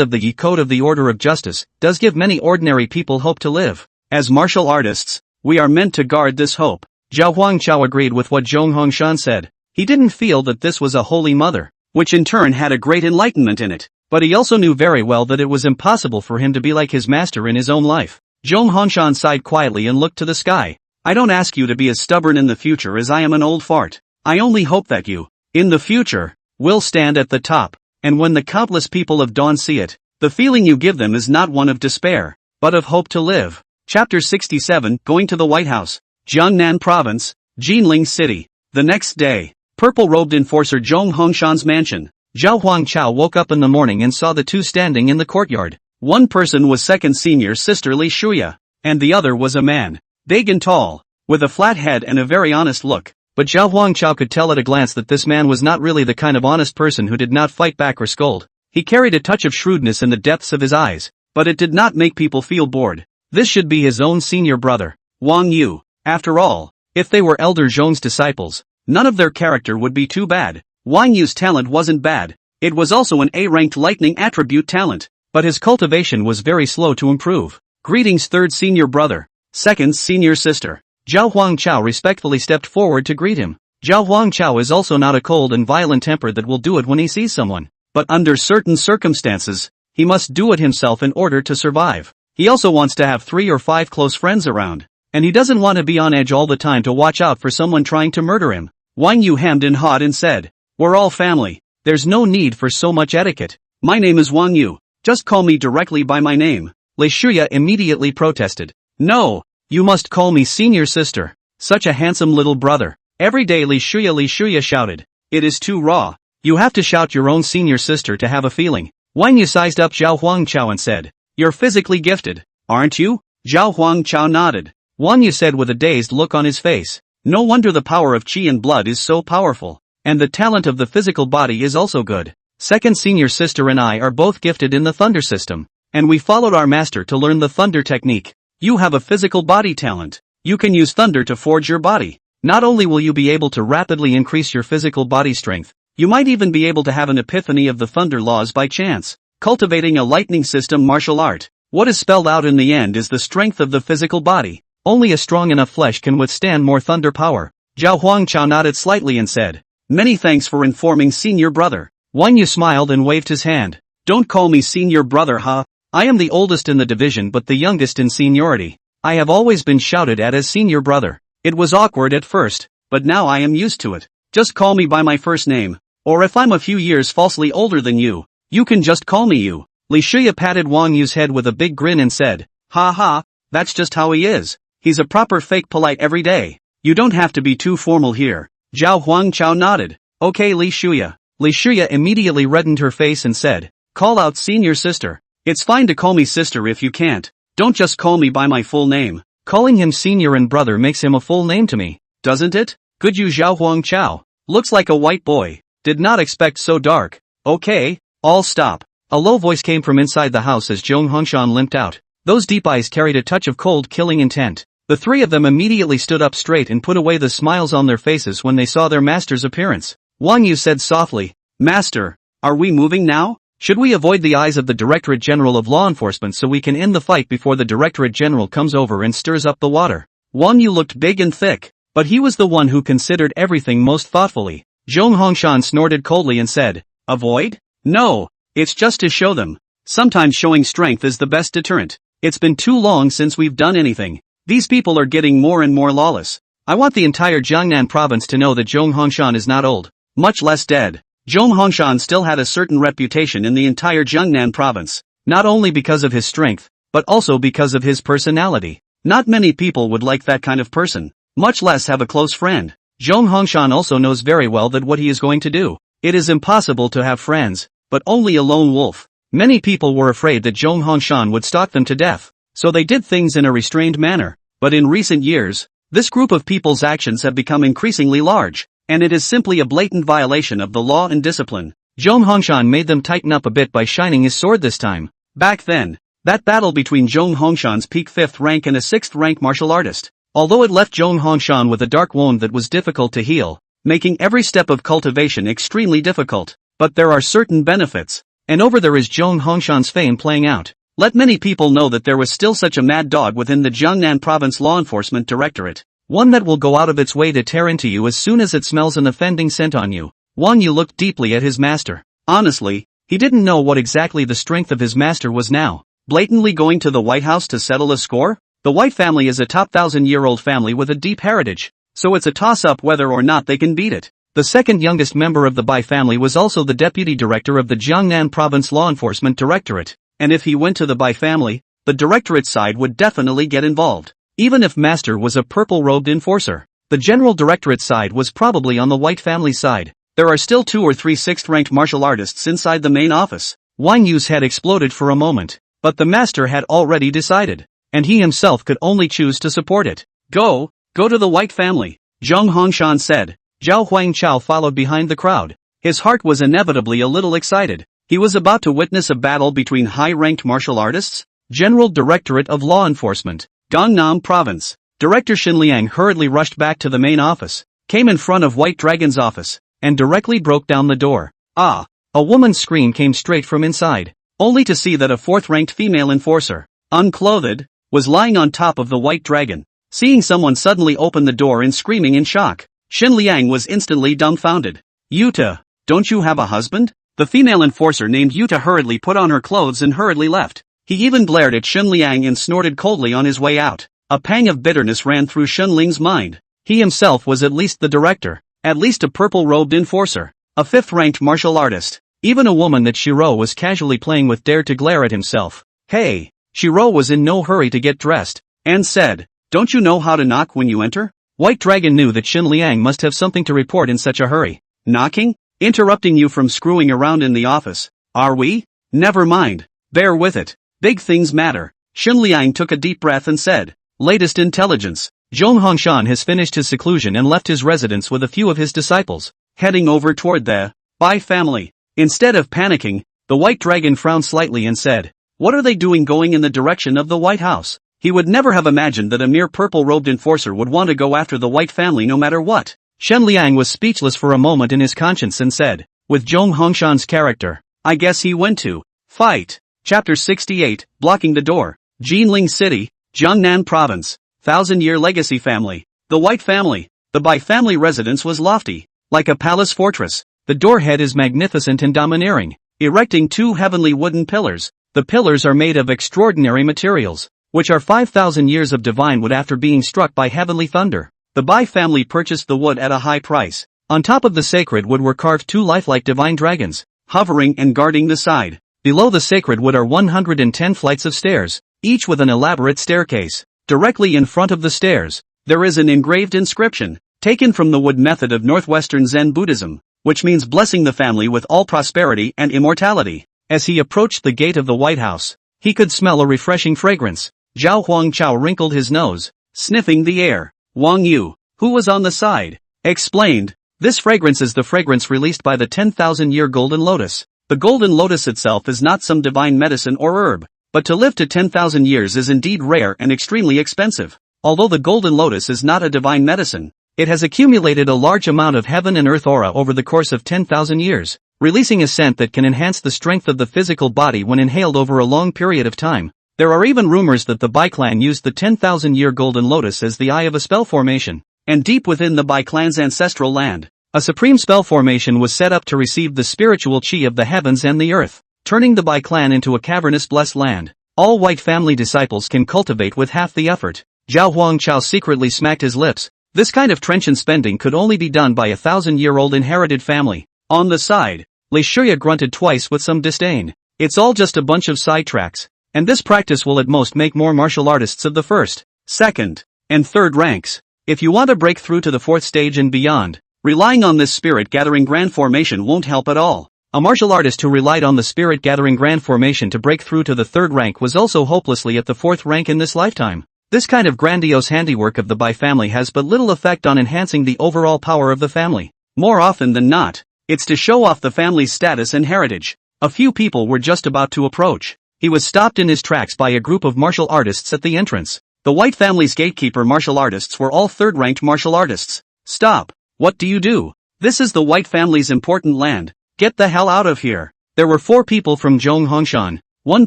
of the Yi Code of the Order of Justice does give many ordinary people hope to live. As martial artists, we are meant to guard this hope. Zhao Huangchao agreed with what Zhong Hongshan said. He didn't feel that this was a holy mother, which in turn had a great enlightenment in it, but he also knew very well that it was impossible for him to be like his master in his own life. Zhong Hongshan sighed quietly and looked to the sky. I don't ask you to be as stubborn in the future as I am an old fart. I only hope that you, in the future, will stand at the top, and when the countless people of Dawn see it, the feeling you give them is not one of despair, but of hope to live. Chapter 67, Going to the White House. Jiangnan Province, Jinling City. The next day, purple-robed enforcer Zhong Hongshan's mansion. Zhao Huangchao woke up in the morning and saw the two standing in the courtyard. One person was second senior sister Li Shuya, and the other was a man, big and tall, with a flat head and a very honest look. But Zhao Huangchao could tell at a glance that this man was not really the kind of honest person who did not fight back or scold. He carried a touch of shrewdness in the depths of his eyes, but it did not make people feel bored. This should be his own senior brother, Wang Yu. After all, if they were Elder Zhong's disciples, none of their character would be too bad. Wang Yu's talent wasn't bad. It was also an A-ranked lightning attribute talent, but his cultivation was very slow to improve. Greetings third senior brother, second senior sister. Zhao Huangchao respectfully stepped forward to greet him. Zhao Huangchao is also not a cold and violent temper that will do it when he sees someone, but under certain circumstances, he must do it himself in order to survive. He also wants to have 3 or 5 close friends around, and he doesn't want to be on edge all the time to watch out for someone trying to murder him. Wang Yu hemmed and hawed and said, "We're all family. There's no need for so much etiquette. My name is Wang Yu. Just call me directly by my name." Li Shuya immediately protested. "No, you must call me senior sister. Such a handsome little brother." Every day Li Shuya shouted. "It is too raw. You have to shout your own senior sister to have a feeling." Wang Yu sized up Zhao Huangchao and said, "You're physically gifted, aren't you?" Zhao Huangchao nodded. Wang Yu said with a dazed look on his face, "No wonder the power of qi and blood is so powerful, and the talent of the physical body is also good. Second senior sister and I are both gifted in the thunder system, and we followed our master to learn the thunder technique. You have a physical body talent. You can use thunder to forge your body. Not only will you be able to rapidly increase your physical body strength, you might even be able to have an epiphany of the thunder laws by chance. Cultivating a lightning system martial art. What is spelled out in the end is the strength of the physical body. Only a strong enough flesh can withstand more thunder power." Zhao Huangchao nodded slightly and said, "Many thanks for informing senior brother." Wang Yu smiled and waved his hand. "Don't call me senior brother, huh? I am the oldest in the division but the youngest in seniority. I have always been shouted at as senior brother. It was awkward at first, but now I am used to it. Just call me by my first name, or if I'm a few years falsely older than you, you can just call me you." Li Shuya patted Wang Yu's head with a big grin and said, "Ha ha, that's just how he is. He's a proper fake polite every day. You don't have to be too formal here." Zhao Huangchao nodded. "Okay Li Shuya." Li Shuya immediately reddened her face and said, "Call out senior sister. It's fine to call me sister if you can't. Don't just call me by my full name." Calling him senior and brother makes him a full name to me, doesn't it? Good you Zhao Huangchao. Looks like a white boy. Did not expect so dark. Okay, all stop. A low voice came from inside the house as Zhong Hongshan limped out. Those deep eyes carried a touch of cold killing intent. The three of them immediately stood up straight and put away the smiles on their faces when they saw their master's appearance. Wang Yu said softly, "Master, are we moving now? Should we avoid the eyes of the Directorate General of Law Enforcement so we can end the fight before the Directorate General comes over and stirs up the water?" Wang Yu looked big and thick, but he was the one who considered everything most thoughtfully. Zhong Hongshan snorted coldly and said, "Avoid? No, it's just to show them. Sometimes showing strength is the best deterrent. It's been too long since we've done anything. These people are getting more and more lawless. I want the entire Jiangnan province to know that Zhong Hongshan is not old, much less dead." Zhong Hongshan still had a certain reputation in the entire Jiangnan province. not only because of his strength, but also because of his personality. Not many people would like that kind of person, much less have a close friend. Zhong Hongshan also knows very well that what he is going to do. It is impossible to have friends, but only a lone wolf. Many people were afraid that Zhong Hongshan would stalk them to death, so they did things in a restrained manner. But in recent years, this group of people's actions have become increasingly large, and it is simply a blatant violation of the law and discipline. Zhong Hongshan made them tighten up a bit by shining his sword this time. Back then, that battle between Zhong Hongshan's peak 5th rank and a 6th rank martial artist, although it left Zhong Hongshan with a dark wound that was difficult to heal, making every step of cultivation extremely difficult. But there are certain benefits, and over there is Zhong Hongshan's fame playing out. Let many people know that there was still such a mad dog within the Jiangnan Province Law Enforcement Directorate, one that will go out of its way to tear into you as soon as it smells an offending scent on you. Wang Yu looked deeply at his master. Honestly, he didn't know what exactly the strength of his master was now. Blatantly going to the White House to settle a score? The White family is a top 1,000-year-old family with a deep heritage, so it's a toss-up whether or not they can beat it. The second youngest member of the Bai family was also the deputy director of the Jiangnan Province Law Enforcement Directorate, and if he went to the Bai family, the directorate side would definitely get involved. Even if master was a purple-robed enforcer, the general directorate side was probably on the White family side. There are still 2 or 3 6th-ranked martial artists inside the main office. Wang Yu's head exploded for a moment, but the master had already decided, and he himself could only choose to support it. Go to the White family, Zhong Hongshan said. Zhao Huangchao followed behind the crowd. His heart was inevitably a little excited. He was about to witness a battle between high-ranked martial artists. General Directorate of Law Enforcement, Gangnam Province. Director Xin Liang hurriedly rushed back to the main office, came in front of White Dragon's office, and directly broke down the door. Ah! A woman's scream came straight from inside, only to see that a 4th-ranked female enforcer, unclothed, was lying on top of the White Dragon. Seeing someone suddenly open the door and screaming in shock, Xin Liang was instantly dumbfounded. Yuta, don't you have a husband? The female enforcer named Yuta hurriedly put on her clothes and hurriedly left. He even glared at Xin Liang and snorted coldly on his way out. A pang of bitterness ran through Xin Ling's mind. He himself was at least the director, at least a purple-robed enforcer, a 5th-ranked martial artist. Even a woman that Shiro was casually playing with dared to glare at himself. Hey! Shiro was in no hurry to get dressed, and said, don't you know how to knock when you enter? White Dragon knew that Xin Liang must have something to report in such a hurry. Knocking? Interrupting you from screwing around in the office, are we? Never mind. Bear with it. Big things matter. Xin Liang took a deep breath and said, latest intelligence. Zhong Hongshan has finished his seclusion and left his residence with a few of his disciples, heading over toward the Bai family. Instead of panicking, the White Dragon frowned slightly and said, what are they doing going in the direction of the White House? He would never have imagined that a mere purple-robed enforcer would want to go after the White family no matter what. Shen Liang was speechless for a moment in his conscience and said, with Zhong Hongshan's character, I guess he went to fight. Chapter 68, Blocking the Door. Jinling City, Jiangnan Province, 1,000-year legacy family. The White family. The Bai family residence was lofty, like a palace fortress. The doorhead is magnificent and domineering, erecting 2 heavenly wooden pillars. The pillars are made of extraordinary materials, which are 5,000 years of divine wood after being struck by heavenly thunder. The Bai family purchased the wood at a high price. On top of the sacred wood were carved 2 lifelike divine dragons, hovering and guarding the side. Below the sacred wood are 110 flights of stairs, each with an elaborate staircase. Directly in front of the stairs, there is an engraved inscription, taken from the wood method of Northwestern Zen Buddhism, which means blessing the family with all prosperity and immortality. As he approached the gate of the White House, he could smell a refreshing fragrance. Zhao Huangchao wrinkled his nose, sniffing the air. Wang Yu, who was on the side, explained, this fragrance is the fragrance released by the 10,000-year golden lotus. The golden lotus itself is not some divine medicine or herb, but to live to 10,000 years is indeed rare and extremely expensive. Although the golden lotus is not a divine medicine, it has accumulated a large amount of heaven and earth aura over the course of 10,000 years, releasing a scent that can enhance the strength of the physical body when inhaled over a long period of time. There are even rumors that the Bai clan used the 10,000-year golden lotus as the eye of a spell formation, and deep within the Bai clan's ancestral land, a supreme spell formation was set up to receive the spiritual chi of the heavens and the earth, turning the Bai clan into a cavernous blessed land. All White family disciples can cultivate with half the effort. Zhao Huangchao secretly smacked his lips. This kind of trenchant spending could only be done by a 1,000-year-old inherited family. On the side, Lei Shuya grunted twice with some disdain. It's all just a bunch of sidetracks. And this practice will at most make more martial artists of the first, second, and third ranks. If you want to break through to the fourth stage and beyond, relying on this spirit-gathering grand formation won't help at all. A martial artist who relied on the spirit-gathering grand formation to break through to the third rank was also hopelessly at the fourth rank in this lifetime. This kind of grandiose handiwork of the Bai family has but little effect on enhancing the overall power of the family. More often than not, it's to show off the family's status and heritage. A few people were just about to approach. He was stopped in his tracks by a group of martial artists at the entrance. The White family's gatekeeper martial artists were all third-ranked martial artists. Stop. What do you do? This is the White family's important land. Get the hell out of here. There were 4 people from Zhonghongshan, 1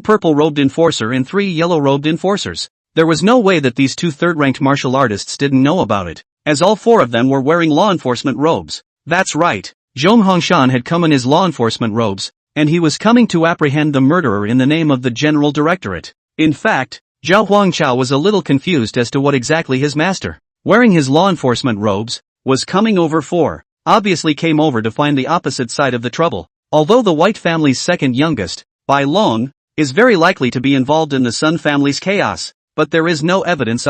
purple-robed enforcer and 3 yellow-robed enforcers. There was no way that these 2 third-ranked martial artists didn't know about it, as all 4 of them were wearing law enforcement robes. That's right. Zhonghongshan had come in his law enforcement robes, and he was coming to apprehend the murderer in the name of the General Directorate. In fact, Zhao Huangchao was a little confused as to what exactly his master, wearing his law enforcement robes, was coming over for. Obviously came over to find the opposite side of the trouble. Although the White family's second youngest, Bai Long, is very likely to be involved in the Sun family's chaos, but there is no evidence.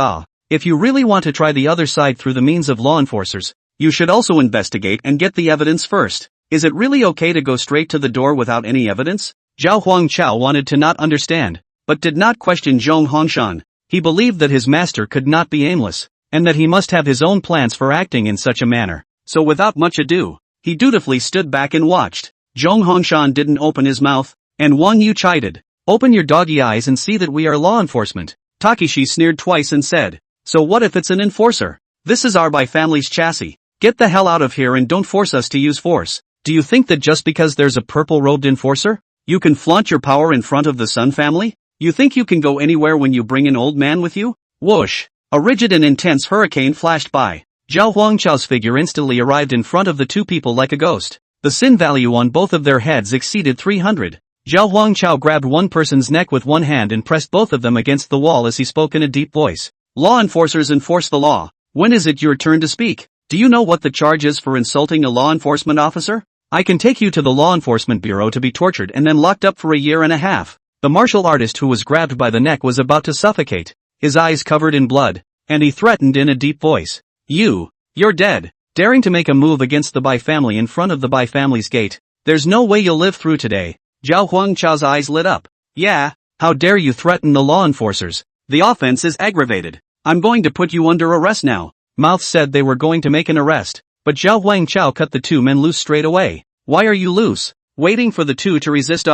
If you really want to try the other side through the means of law enforcers, you should also investigate and get the evidence first. Is it really okay to go straight to the door without any evidence? Zhao Huangchao wanted to not understand, but did not question Zhong Hongshan. He believed that his master could not be aimless, and that he must have his own plans for acting in such a manner. So without much ado, he dutifully stood back and watched. Zhong Hongshan didn't open his mouth, and Wang Yu chided. Open your doggy eyes and see that we are law enforcement. Takeshi sneered twice and said, so what if it's an enforcer? This is our Bai family's chassis. Get the hell out of here and don't force us to use force. Do you think that just because there's a purple-robed enforcer, you can flaunt your power in front of the Sun family? You think you can go anywhere when you bring an old man with you? Whoosh! A rigid and intense hurricane flashed by. Zhao Huangchao's figure instantly arrived in front of the 2 people like a ghost. The sin value on both of their heads exceeded 300. Zhao Huangchao grabbed one person's neck with one hand and pressed both of them against the wall as he spoke in a deep voice. Law enforcers enforce the law. When is it your turn to speak? Do you know what the charge is for insulting a law enforcement officer? I can take you to the Law Enforcement Bureau to be tortured and then locked up for a year and a half. The martial artist who was grabbed by the neck was about to suffocate, his eyes covered in blood, and he threatened in a deep voice. You're dead. Daring to make a move against the Bai family in front of the Bai family's gate. There's no way you'll live through today. Zhao Huangchao's eyes lit up. Yeah, how dare you threaten the law enforcers? The offense is aggravated. I'm going to put you under arrest now. Mouths said they were going to make an arrest, but Zhao Huangchao cut the 2 men loose straight away. Why are you loose? Waiting for the 2 to resist.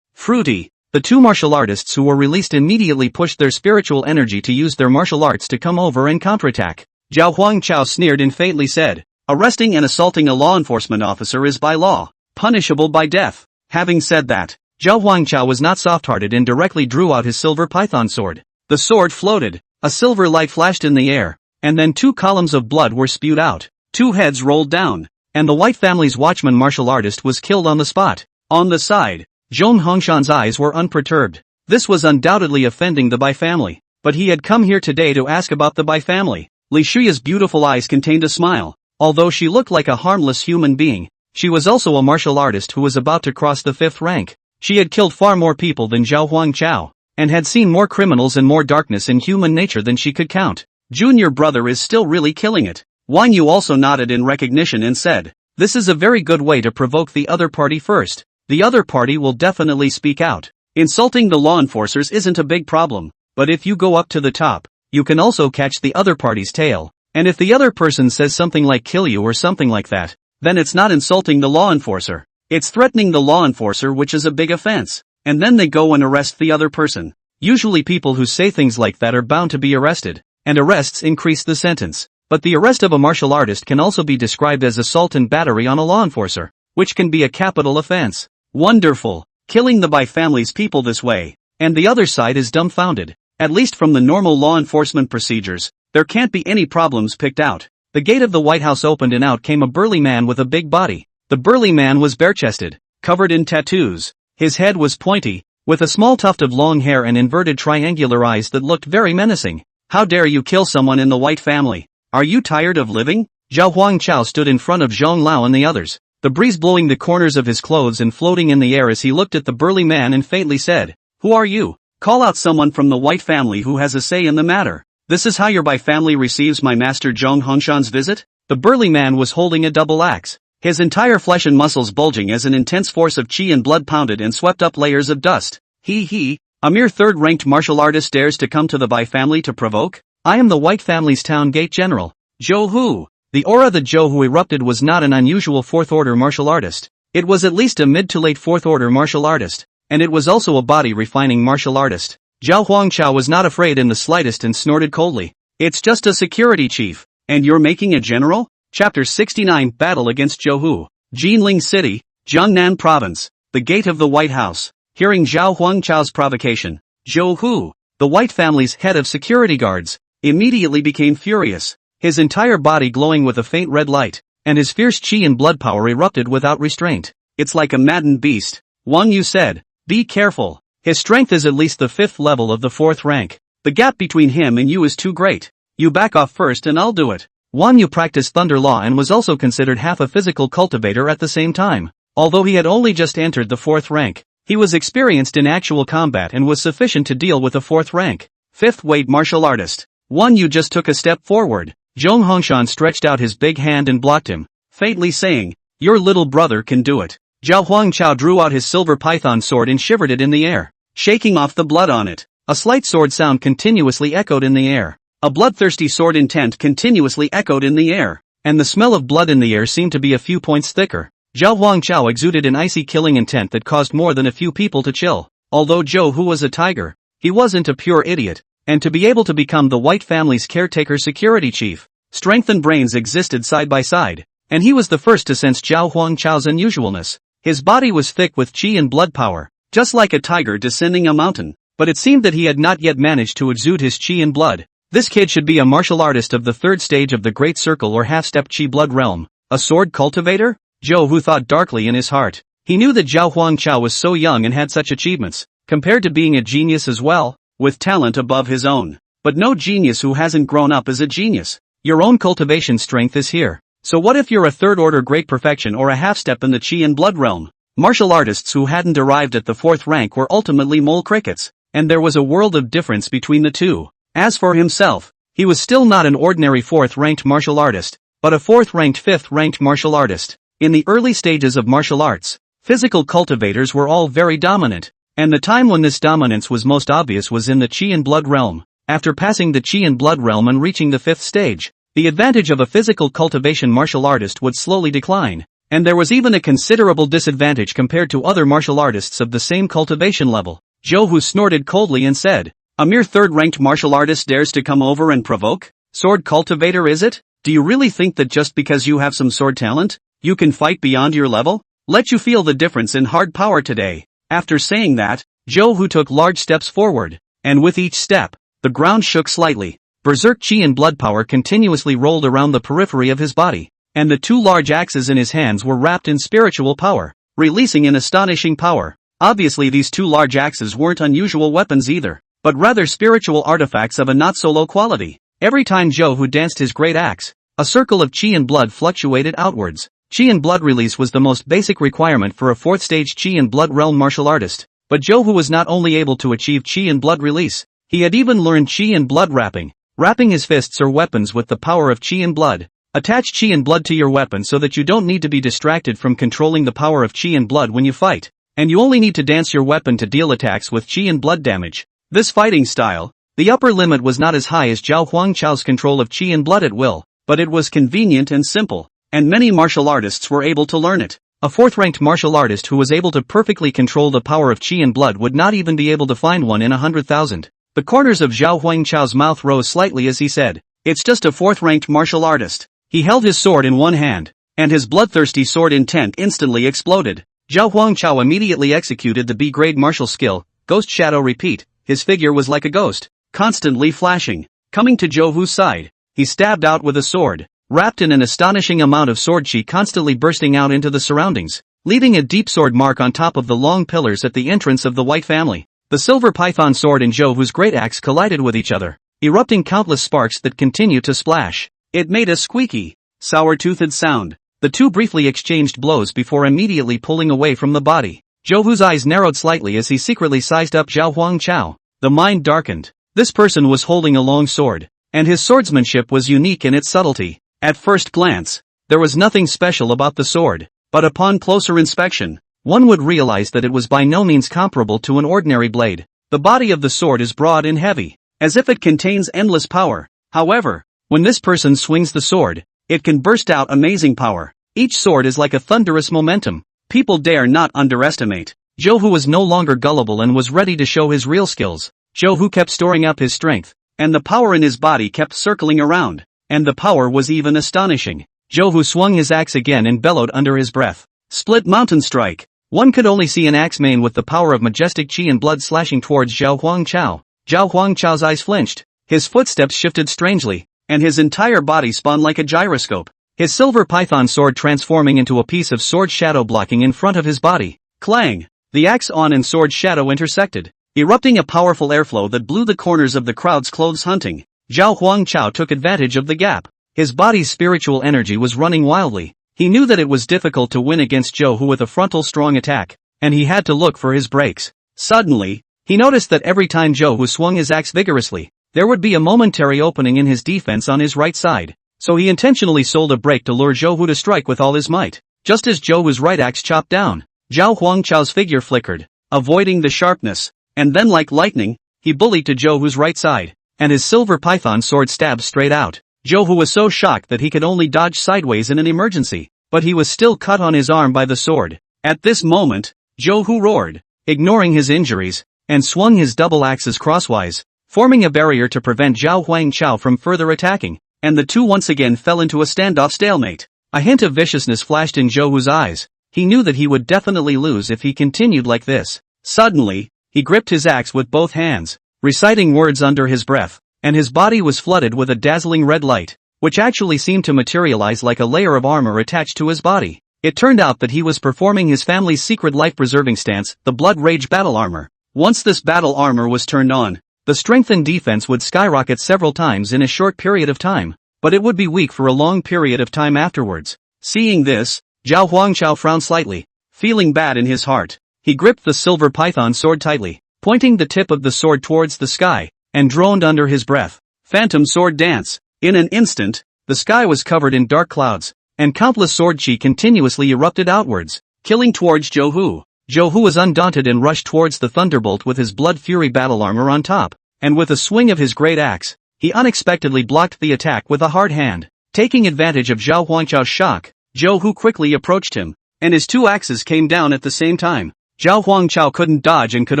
Fruity. The 2 martial artists who were released immediately pushed their spiritual energy to use their martial arts to come over and counterattack. Zhao Huangchao sneered and faintly said, arresting and assaulting a law enforcement officer is by law, punishable by death. Having said that, Zhao Huangchao was not soft-hearted and directly drew out his silver python sword. The sword floated, a silver light flashed in the air, and then 2 columns of blood were spewed out. 2 heads rolled down, and the White family's watchman martial artist was killed on the spot. On the side, Zhong Hongshan's eyes were unperturbed. This was undoubtedly offending the Bai family, but he had come here today to ask about the Bai family. Li Shuya's beautiful eyes contained a smile. Although she looked like a harmless human being, she was also a martial artist who was about to cross the 5th rank. She had killed far more people than Zhao Huangchao, and had seen more criminals and more darkness in human nature than she could count. Junior brother is still really killing it. Wang Yu also nodded in recognition and said, this is a very good way to provoke the other party first. The other party will definitely speak out. Insulting the law enforcers isn't a big problem, but if you go up to the top, you can also catch the other party's tail. And if the other person says something like kill you or something like that, then it's not insulting the law enforcer. It's threatening the law enforcer, which is a big offense. And then they go and arrest the other person. Usually people who say things like that are bound to be arrested, and arrests increase the sentence. But the arrest of a martial artist can also be described as assault and battery on a law enforcer, which can be a capital offense. Wonderful. Killing the Bai family's people this way. And the other side is dumbfounded. At least from the normal law enforcement procedures, there can't be any problems picked out. The gate of the White House opened and out came a burly man with a big body. The burly man was bare-chested, covered in tattoos. His head was pointy, with a small tuft of long hair and inverted triangular eyes that looked very menacing. How dare you kill someone in the White family? Are you tired of living? Zhao Huangchao stood in front of Zhong Lao and the others. the breeze blowing the corners of his clothes and floating in the air as he looked at the burly man and faintly said, "Who are you? Call out someone from the White family who has a say in the matter. This is how your Bai family receives my master Zhong Hongshan's visit?" The burly man was holding a double axe, his entire flesh and muscles bulging as an intense force of chi and blood pounded and swept up layers of dust. He, a mere third-ranked martial artist dares to come to the Bai family to provoke? I am the White family's town gate general, Zhou Hu. The aura that Zhou Hu erupted was not an unusual fourth-order martial artist. It was at least a mid to late fourth-order martial artist, and it was also a body-refining martial artist. Zhao Huangchao was not afraid in the slightest and snorted coldly. "It's just a security chief, and you're making a general?" Chapter 69 Battle against Zhou Hu. Jinling City, Jiangnan Province, the gate of the White House. Hearing Zhao Huangchao's provocation, Zhou Hu, the White family's head of security guards, immediately became furious, his entire body glowing with a faint red light, and his fierce chi and blood power erupted without restraint. "It's like a maddened beast," Wang Yu said. "Be careful. His strength is at least the 5th level of the 4th rank. The gap between him and you is too great. You back off first and I'll do it." Wang Yu practiced Thunder Law and was also considered half a physical cultivator at the same time. Although he had only just entered the 4th rank, he was experienced in actual combat and was sufficient to deal with a 4th rank, 5th weight martial artist. Wang Yu just took a step forward. Zhong Hongshan stretched out his big hand and blocked him, faintly saying, "Your little brother can do it." Zhao Huangchao drew out his silver python sword and shivered it in the air, shaking off the blood on it. A slight sword sound continuously echoed in the air. A bloodthirsty sword intent continuously echoed in the air, and the smell of blood in the air seemed to be a few points thicker. Zhao Huangchao exuded an icy killing intent that caused more than a few people to chill. Although Zhou Hu was a tiger, he wasn't a pure idiot, and to be able to become the White family's caretaker security chief, strength and brains existed side by side, and he was the first to sense Zhao Huangchao's unusualness. His body was thick with chi and blood power, just like a tiger descending a mountain, but it seemed that he had not yet managed to exude his chi and blood. This kid should be a martial artist of the 3rd stage of the Great Circle or half-step chi blood realm. A sword cultivator? Zhou Hu thought darkly in his heart. He knew that Zhao Huangchao was so young and had such achievements, compared to being a genius as well, with talent above his own. But no genius who hasn't grown up is a genius. Your own cultivation strength is here. So what if you're a 3rd order great perfection or a half-step in the chi and blood realm? Martial artists who hadn't arrived at the 4th rank were ultimately mole crickets, and there was a world of difference between the two. As for himself, he was still not an ordinary 4th-ranked martial artist, but a 4th-ranked 5th-ranked martial artist. In the early stages of martial arts, physical cultivators were all very dominant, and the time when this dominance was most obvious was in the chi and blood realm. After passing the chi and blood realm and reaching the 5th stage, the advantage of a physical cultivation martial artist would slowly decline, and there was even a considerable disadvantage compared to other martial artists of the same cultivation level. Zhou Hu snorted coldly and said, "A mere 3rd-ranked martial artist dares to come over and provoke? Sword cultivator is it? Do you really think that just because you have some sword talent, you can fight beyond your level? Let you feel the difference in hard power today." After saying that, Zhou Hu took large steps forward, and with each step, the ground shook slightly. Berserk chi and blood power continuously rolled around the periphery of his body, and the 2 large axes in his hands were wrapped in spiritual power, releasing an astonishing power. Obviously these 2 large axes weren't unusual weapons either, but rather spiritual artifacts of a not-so-low quality. Every time Zhou Hu danced his great axe, a circle of chi and blood fluctuated outwards. Chi and blood release was the most basic requirement for a 4th-stage chi and blood realm martial artist, but Zhou Hu was not only able to achieve chi and blood release, he had even learned chi and blood wrapping his fists or weapons with the power of chi and blood. Attach chi and blood to your weapon so that you don't need to be distracted from controlling the power of chi and blood when you fight, and you only need to dance your weapon to deal attacks with chi and blood damage. This fighting style, the upper limit was not as high as Zhao Huangchao's control of chi and blood at will, but it was convenient and simple, and many martial artists were able to learn it. A 4th-ranked martial artist who was able to perfectly control the power of chi and blood would not even be able to find one in 100,000. The corners of Zhao Huangchao's mouth rose slightly as he said, "It's just a 4th-ranked martial artist." He held his sword in one hand, and his bloodthirsty sword intent instantly exploded. Zhao Huangchao immediately executed the B-grade martial skill, Ghost Shadow Repeat. His figure was like a ghost, constantly flashing. Coming to Zhou Hu's side, he stabbed out with a sword, wrapped in an astonishing amount of sword chi constantly bursting out into the surroundings, leaving a deep sword mark on top of the long pillars at the entrance of the White family. The silver python sword and Zhou Hu's great axe collided with each other, erupting countless sparks that continued to splash. It made a squeaky, sour-toothed sound. The two briefly exchanged blows before immediately pulling away from the body. Zhou Hu's eyes narrowed slightly as he secretly sized up Zhao Huangchao. The mind darkened. This person was holding a long sword, and his swordsmanship was unique in its subtlety. At first glance, there was nothing special about the sword, but upon closer inspection, one would realize that it was by no means comparable to an ordinary blade. The body of the sword is broad and heavy, as if it contains endless power. However, when this person swings the sword, it can burst out amazing power. Each sword is like a thunderous momentum. People dare not underestimate. Zhou Hu was no longer gullible and was ready to show his real skills. Zhou Hu kept storing up his strength, and the power in his body kept circling around, and the power was even astonishing. Zhou Hu swung his axe again and bellowed under his breath. Split mountain strike. One could only see an axe mane with the power of majestic chi and blood slashing towards Zhao Huangchao. Zhao Huangchao's eyes flinched. His footsteps shifted strangely, and his entire body spun like a gyroscope. His silver python sword transforming into a piece of sword shadow blocking in front of his body. Clang! The axe on and sword shadow intersected, erupting a powerful airflow that blew the corners of the crowd's clothes hunting. Zhao Huangchao took advantage of the gap. His body's spiritual energy was running wildly. He knew that it was difficult to win against Zhou Hu with a frontal strong attack, and he had to look for his breaks. Suddenly, he noticed that every time Zhou Hu swung his axe vigorously, there would be a momentary opening in his defense on his right side. So he intentionally sold a break to lure Zhou Hu to strike with all his might. Just as Zhou Hu's right axe chopped down, Zhao Huangchao's figure flickered, avoiding the sharpness, and then like lightning, he bullied to Zhou Hu's right side, and his silver python sword stabbed straight out. Zhou Hu was so shocked that he could only dodge sideways in an emergency, but he was still cut on his arm by the sword. At this moment, Zhou Hu roared, ignoring his injuries, and swung his double axes crosswise, forming a barrier to prevent Zhao Huangchao from further attacking. And the two once again fell into a standoff stalemate. A hint of viciousness flashed in Zhou Hu's eyes. He knew that he would definitely lose if he continued like this. Suddenly, he gripped his axe with both hands, reciting words under his breath, and his body was flooded with a dazzling red light, which actually seemed to materialize like a layer of armor attached to his body. It turned out that he was performing his family's secret life-preserving stance, the Blood Rage battle armor. Once this battle armor was turned on, the strength and defense would skyrocket several times in a short period of time, but it would be weak for a long period of time afterwards. Seeing this, Zhao Huangchao frowned slightly, feeling bad in his heart. He gripped the silver python sword tightly, pointing the tip of the sword towards the sky, and droned under his breath. Phantom sword dance. In an instant, the sky was covered in dark clouds, and countless sword chi continuously erupted outwards, killing towards Zhou Hu. Zhou Hu was undaunted and rushed towards the thunderbolt with his blood fury battle armor on top, and with a swing of his great axe, he unexpectedly blocked the attack with a hard hand. Taking advantage of Zhao Huangchao's shock, Zhou Hu quickly approached him, and his two axes came down at the same time. Zhao Huangchao couldn't dodge and could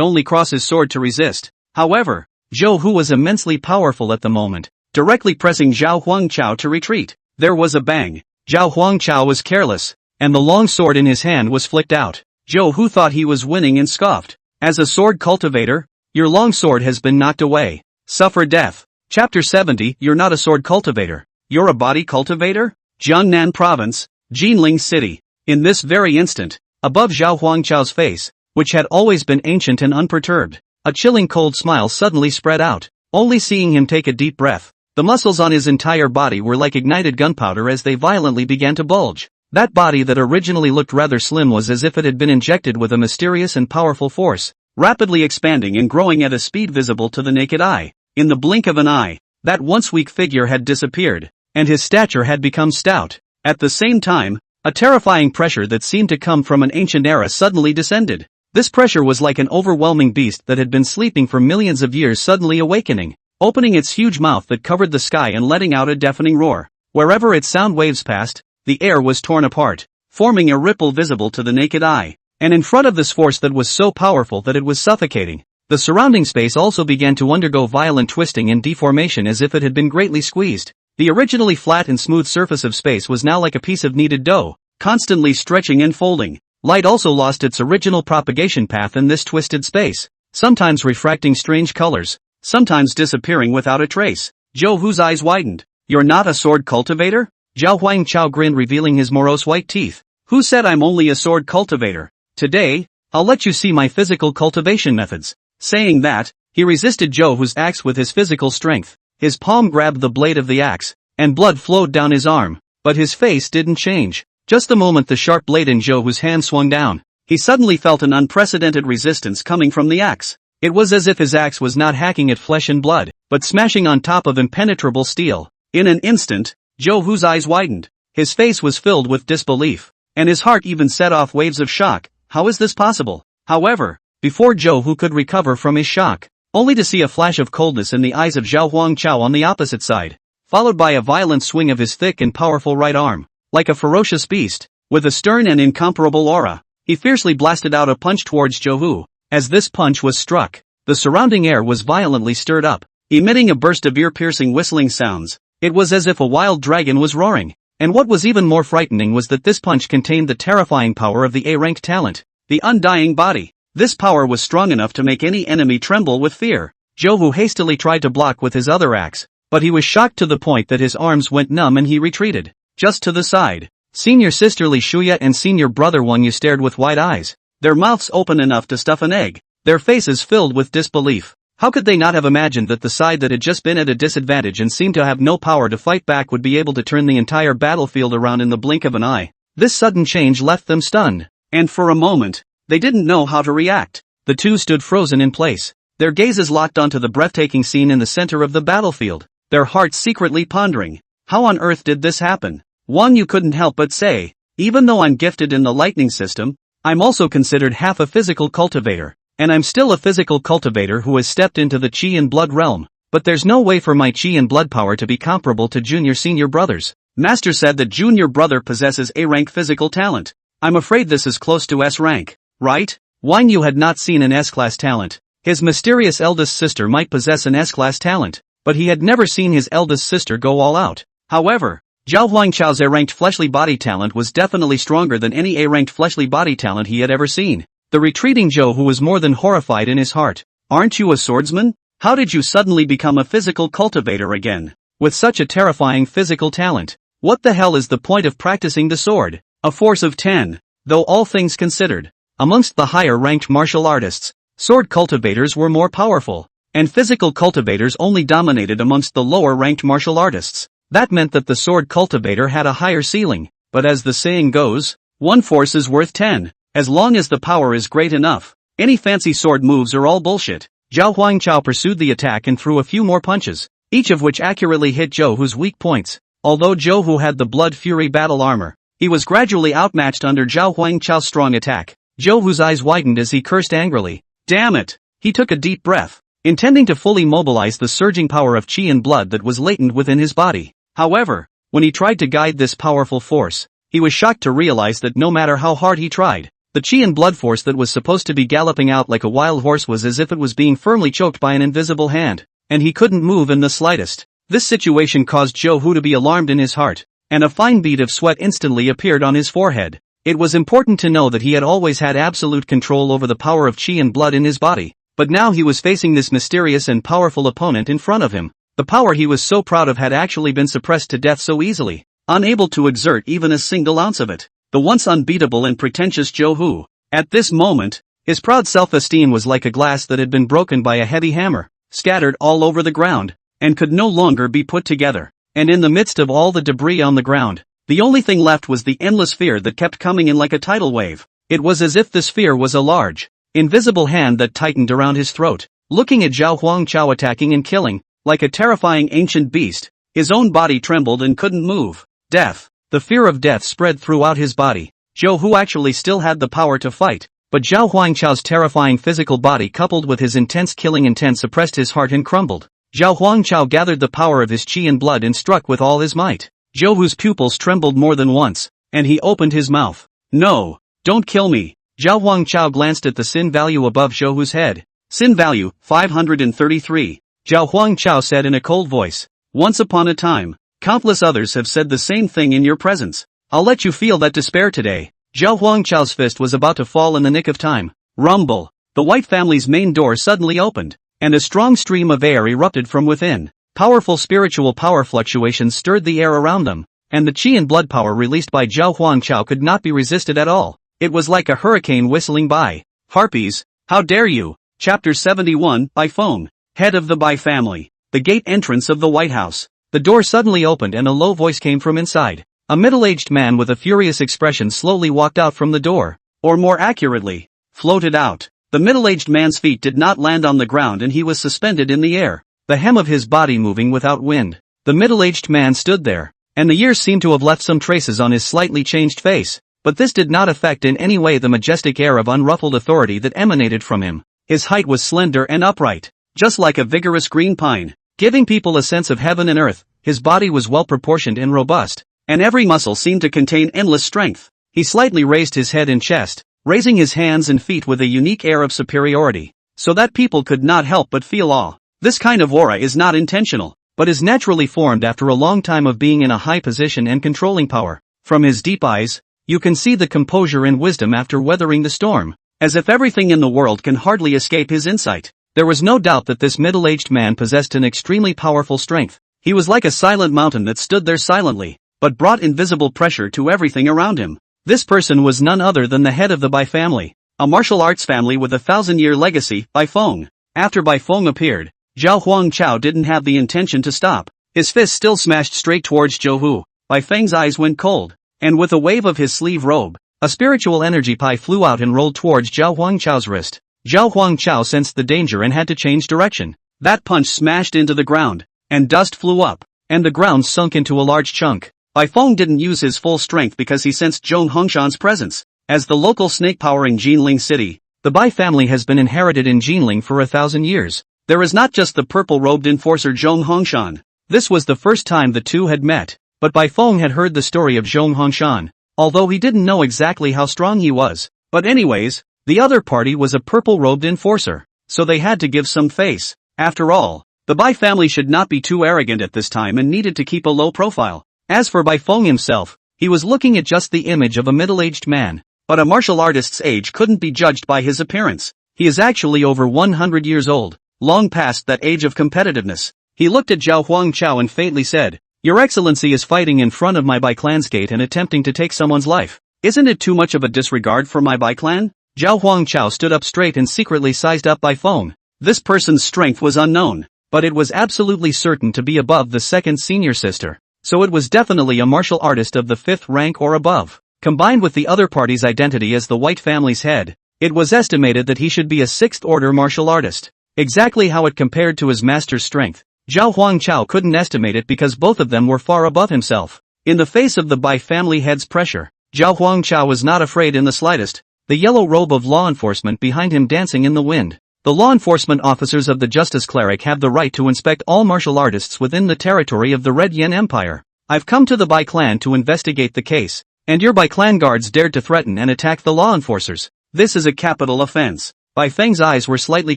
only cross his sword to resist. However, Zhou Hu was immensely powerful at the moment, directly pressing Zhao Huangchao to retreat. There was a bang. Zhao Huangchao was careless, and the long sword in his hand was flicked out. Zhou Hu thought he was winning and scoffed. As a sword cultivator, your long sword has been knocked away. Suffer death. Chapter 70. You're not a sword cultivator. You're a body cultivator? Jiangnan Province, Jinling City. In this very instant, above Zhao Huangchao's face, which had always been ancient and unperturbed, a chilling cold smile suddenly spread out. Only seeing him take a deep breath, the muscles on his entire body were like ignited gunpowder as they violently began to bulge. That body that originally looked rather slim was as if it had been injected with a mysterious and powerful force, rapidly expanding and growing at a speed visible to the naked eye. In the blink of an eye, that once weak figure had disappeared, and his stature had become stout. At the same time, a terrifying pressure that seemed to come from an ancient era suddenly descended. This pressure was like an overwhelming beast that had been sleeping for millions of years suddenly awakening, opening its huge mouth that covered the sky and letting out a deafening roar. Wherever its sound waves passed, the air was torn apart, forming a ripple visible to the naked eye. And in front of this force that was so powerful that it was suffocating, the surrounding space also began to undergo violent twisting and deformation as if it had been greatly squeezed. The originally flat and smooth surface of space was now like a piece of kneaded dough, constantly stretching and folding. Light also lost its original propagation path in this twisted space, sometimes refracting strange colors, sometimes disappearing without a trace. Zhou Hu's eyes widened. You're not a sword cultivator? Zhao Huangchao grinned, revealing his morose white teeth. Who said I'm only a sword cultivator? Today, I'll let you see my physical cultivation methods. Saying that, he resisted Zhou Hu's axe with his physical strength. His palm grabbed the blade of the axe, and blood flowed down his arm, but his face didn't change. Just the moment the sharp blade in Zhou Hu's hand swung down, he suddenly felt an unprecedented resistance coming from the axe. It was as if his axe was not hacking at flesh and blood, but smashing on top of impenetrable steel. In an instant, Zhou Hu's eyes widened. His face was filled with disbelief, and his heart even set off waves of shock. How is this possible? However, before Zhou Hu could recover from his shock, only to see a flash of coldness in the eyes of Zhao Huangchao on the opposite side, followed by a violent swing of his thick and powerful right arm. Like a ferocious beast, with a stern and incomparable aura, he fiercely blasted out a punch towards Zhou Hu. As this punch was struck, the surrounding air was violently stirred up, emitting a burst of ear-piercing whistling sounds. It was as if a wild dragon was roaring. And what was even more frightening was that this punch contained the terrifying power of the A-rank talent, the Undying Body. This power was strong enough to make any enemy tremble with fear. Zhou Hu hastily tried to block with his other axe, but he was shocked to the point that his arms went numb and he retreated. Just to the side, senior sister Li Shuya and senior brother Wang Yu stared with wide eyes, their mouths open enough to stuff an egg, their faces filled with disbelief. How could they not have imagined that the side that had just been at a disadvantage and seemed to have no power to fight back would be able to turn the entire battlefield around in the blink of an eye? This sudden change left them stunned, and for a moment, they didn't know how to react. The two stood frozen in place, their gazes locked onto the breathtaking scene in the center of the battlefield, their hearts secretly pondering, how on earth did this happen? Wang Yu couldn't help but say, even though I'm gifted in the lightning system, I'm also considered half a physical cultivator. And I'm still a physical cultivator who has stepped into the Qi and Blood realm, but there's no way for my Qi and Blood power to be comparable to junior-senior brothers. Master said that junior brother possesses A-rank physical talent. I'm afraid this is close to S-rank, right? Wang Yu had not seen an S-class talent. His mysterious eldest sister might possess an S-class talent, but he had never seen his eldest sister go all out. However, Zhao Huangchao's A-ranked fleshly body talent was definitely stronger than any A-ranked fleshly body talent he had ever seen. The retreating Zhou Hu was more than horrified in his heart. Aren't you a swordsman? How did you suddenly become a physical cultivator again? With such a terrifying physical talent, what the hell is the point of practicing the sword? A force of 10. Though all things considered, amongst the higher-ranked martial artists, sword cultivators were more powerful, and physical cultivators only dominated amongst the lower-ranked martial artists. That meant that the sword cultivator had a higher ceiling, but as the saying goes, one force is worth 10. As long as the power is great enough, any fancy sword moves are all bullshit. Zhao Huangchao pursued the attack and threw a few more punches, each of which accurately hit Zhou Hu's weak points. Although Zhou Hu had the Blood Fury battle armor, he was gradually outmatched under Zhao Huangchao's strong attack. Zhou Hu's eyes widened as he cursed angrily. Damn it! He took a deep breath, intending to fully mobilize the surging power of Qi and Blood that was latent within his body. However, when he tried to guide this powerful force, he was shocked to realize that no matter how hard he tried, the Qi and Blood force that was supposed to be galloping out like a wild horse was as if it was being firmly choked by an invisible hand, and he couldn't move in the slightest. This situation caused Zhou Hu to be alarmed in his heart, and a fine bead of sweat instantly appeared on his forehead. It was important to know that he had always had absolute control over the power of Qi and Blood in his body, but now he was facing this mysterious and powerful opponent in front of him. The power he was so proud of had actually been suppressed to death so easily, unable to exert even a single ounce of it. The once unbeatable and pretentious Zhou Hu. At this moment, his proud self-esteem was like a glass that had been broken by a heavy hammer, scattered all over the ground, and could no longer be put together. And in the midst of all the debris on the ground, the only thing left was the endless fear that kept coming in like a tidal wave. It was as if this fear was a large, invisible hand that tightened around his throat. Looking at Zhao Huangchao attacking and killing, like a terrifying ancient beast, his own body trembled and couldn't move. Death. The fear of death spread throughout his body. Zhou Hu actually still had the power to fight, but Zhao Huangchao's terrifying physical body coupled with his intense killing intent suppressed his heart and crumbled. Zhao Huangchao gathered the power of his Qi and Blood and struck with all his might. Zhou Hu's pupils trembled more than once, and he opened his mouth. No, don't kill me. Zhao Huangchao glanced at the sin value above Zhou Hu's head. Sin value, 533. Zhao Huangchao said in a cold voice. Once upon a time, countless others have said the same thing in your presence. I'll let you feel that despair today. Zhao Huangchao's fist was about to fall in the nick of time. Rumble. The White family's main door suddenly opened, and a strong stream of air erupted from within. Powerful spiritual power fluctuations stirred the air around them, and the Qi and Blood power released by Zhao Huangchao could not be resisted at all. It was like a hurricane whistling by. Harpies, how dare you? Chapter 71, Bai Feng, head of the Bai family. The gate entrance of the White House. The door suddenly opened and a low voice came from inside. A middle-aged man with a furious expression slowly walked out from the door. Or more accurately, floated out. The middle-aged man's feet did not land on the ground and he was suspended in the air, the hem of his body moving without wind. The middle-aged man stood there, and the years seemed to have left some traces on his slightly changed face, but this did not affect in any way the majestic air of unruffled authority that emanated from him. His height was slender and upright, just like a vigorous green pine, giving people a sense of heaven and earth. His body was well-proportioned and robust, and every muscle seemed to contain endless strength. He slightly raised his head and chest, raising his hands and feet with a unique air of superiority, so that people could not help but feel awe. This kind of aura is not intentional, but is naturally formed after a long time of being in a high position and controlling power. From his deep eyes, you can see the composure and wisdom after weathering the storm, as if everything in the world can hardly escape his insight. There was no doubt that this middle-aged man possessed an extremely powerful strength. He was like a silent mountain that stood there silently, but brought invisible pressure to everything around him. This person was none other than the head of the Bai family, a martial arts family with a 1,000-year legacy, Bai Feng. After Bai Feng appeared, Zhao Huangchao didn't have the intention to stop. His fist still smashed straight towards Zhou Hu. Bai Feng's eyes went cold, and with a wave of his sleeve robe, a spiritual energy pie flew out and rolled towards Zhao Huangchao's wrist. Zhao Huangchao sensed the danger and had to change direction. That punch smashed into the ground, and dust flew up, and the ground sunk into a large chunk. Bai Feng didn't use his full strength because he sensed Zhong Hongshan's presence. As the local snake powering Jinling city, the Bai family has been inherited in Jinling for 1,000 years. There is not just the purple-robed enforcer Zhong Hongshan. This was the first time the two had met, but Bai Feng had heard the story of Zhong Hongshan, although he didn't know exactly how strong he was. But anyways, the other party was a purple-robed enforcer, so they had to give some face. After all, the Bai family should not be too arrogant at this time and needed to keep a low profile. As for Bai Feng himself, he was looking at just the image of a middle-aged man, but a martial artist's age couldn't be judged by his appearance. He is actually over 100 years old, long past that age of competitiveness. He looked at Zhao Huangchao and faintly said, "Your Excellency is fighting in front of my Bai clan's gate and attempting to take someone's life. Isn't it too much of a disregard for my Bai clan?" Zhao Huangchao stood up straight and secretly sized up Bai Feng. This person's strength was unknown, but it was absolutely certain to be above the second senior sister. So it was definitely a martial artist of the 5th rank or above. Combined with the other party's identity as the White family's head, it was estimated that he should be a 6th-order martial artist. Exactly how it compared to his master's strength, Zhao Huangchao couldn't estimate it because both of them were far above himself. In the face of the Bai family head's pressure, Zhao Huangchao was not afraid in the slightest, the yellow robe of law enforcement behind him dancing in the wind. The law enforcement officers of the Justice Cleric have the right to inspect all martial artists within the territory of the Red Yen Empire. I've come to the Bai clan to investigate the case, and your Bai clan guards dared to threaten and attack the law enforcers. This is a capital offense. Bai Feng's eyes were slightly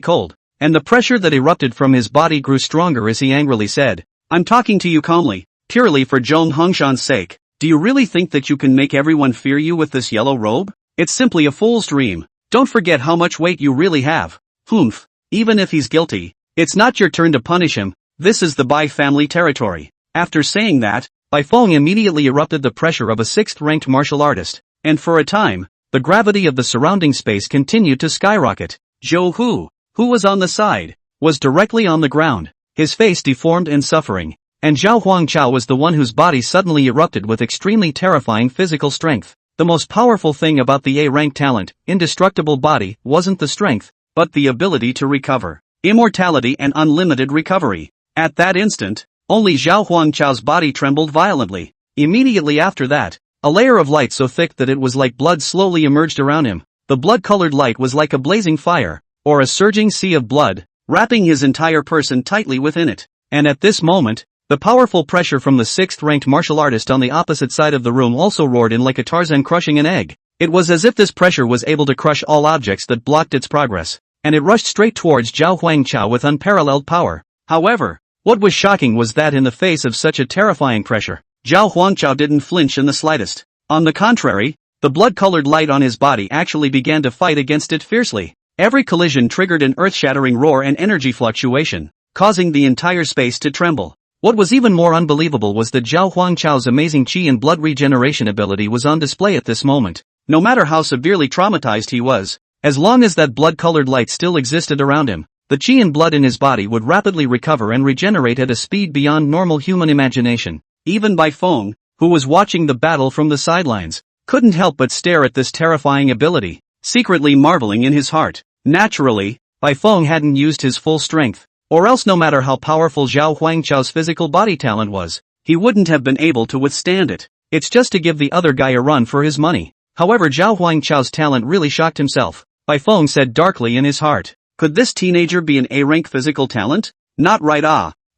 cold, and the pressure that erupted from his body grew stronger as he angrily said, "I'm talking to you calmly, purely for Zhong Hongshan's sake. Do you really think that you can make everyone fear you with this yellow robe? It's simply a fool's dream. Don't forget how much weight you really have. Humph, even if he's guilty, it's not your turn to punish him. This is the Bai family territory." After saying that, Bai Feng immediately erupted the pressure of a 6th-ranked martial artist, and for a time, the gravity of the surrounding space continued to skyrocket. Zhou Hu, who was on the side, was directly on the ground, his face deformed and suffering, and Zhao Huangchao was the one whose body suddenly erupted with extremely terrifying physical strength. The most powerful thing about the A-rank talent, indestructible body, wasn't the strength, but the ability to recover, immortality and unlimited recovery. At that instant, only Zhao Huangchao's body trembled violently. Immediately after that, a layer of light so thick that it was like blood slowly emerged around him. The blood-colored light was like a blazing fire, or a surging sea of blood, wrapping his entire person tightly within it. And at this moment, the powerful pressure from the 6th-ranked martial artist on the opposite side of the room also roared in like a Tarzan crushing an egg. It was as if this pressure was able to crush all objects that blocked its progress, and it rushed straight towards Zhao Huangchao with unparalleled power. However, what was shocking was that in the face of such a terrifying pressure, Zhao Huangchao didn't flinch in the slightest. On the contrary, the blood-colored light on his body actually began to fight against it fiercely. Every collision triggered an earth-shattering roar and energy fluctuation, causing the entire space to tremble. What was even more unbelievable was that Zhao Huangchao's amazing qi and blood regeneration ability was on display at this moment. No matter how severely traumatized he was, as long as that blood-colored light still existed around him, the qi and blood in his body would rapidly recover and regenerate at a speed beyond normal human imagination. Even Bai Feng, who was watching the battle from the sidelines, couldn't help but stare at this terrifying ability, secretly marveling in his heart. Naturally, Bai Feng hadn't used his full strength, or else no matter how powerful Zhao Huangchao's physical body talent was, he wouldn't have been able to withstand it. It's just to give the other guy a run for his money. However, Zhao Huangchao's talent really shocked himself. Bai Feng said darkly in his heart, could this teenager be an A-rank physical talent? Not right.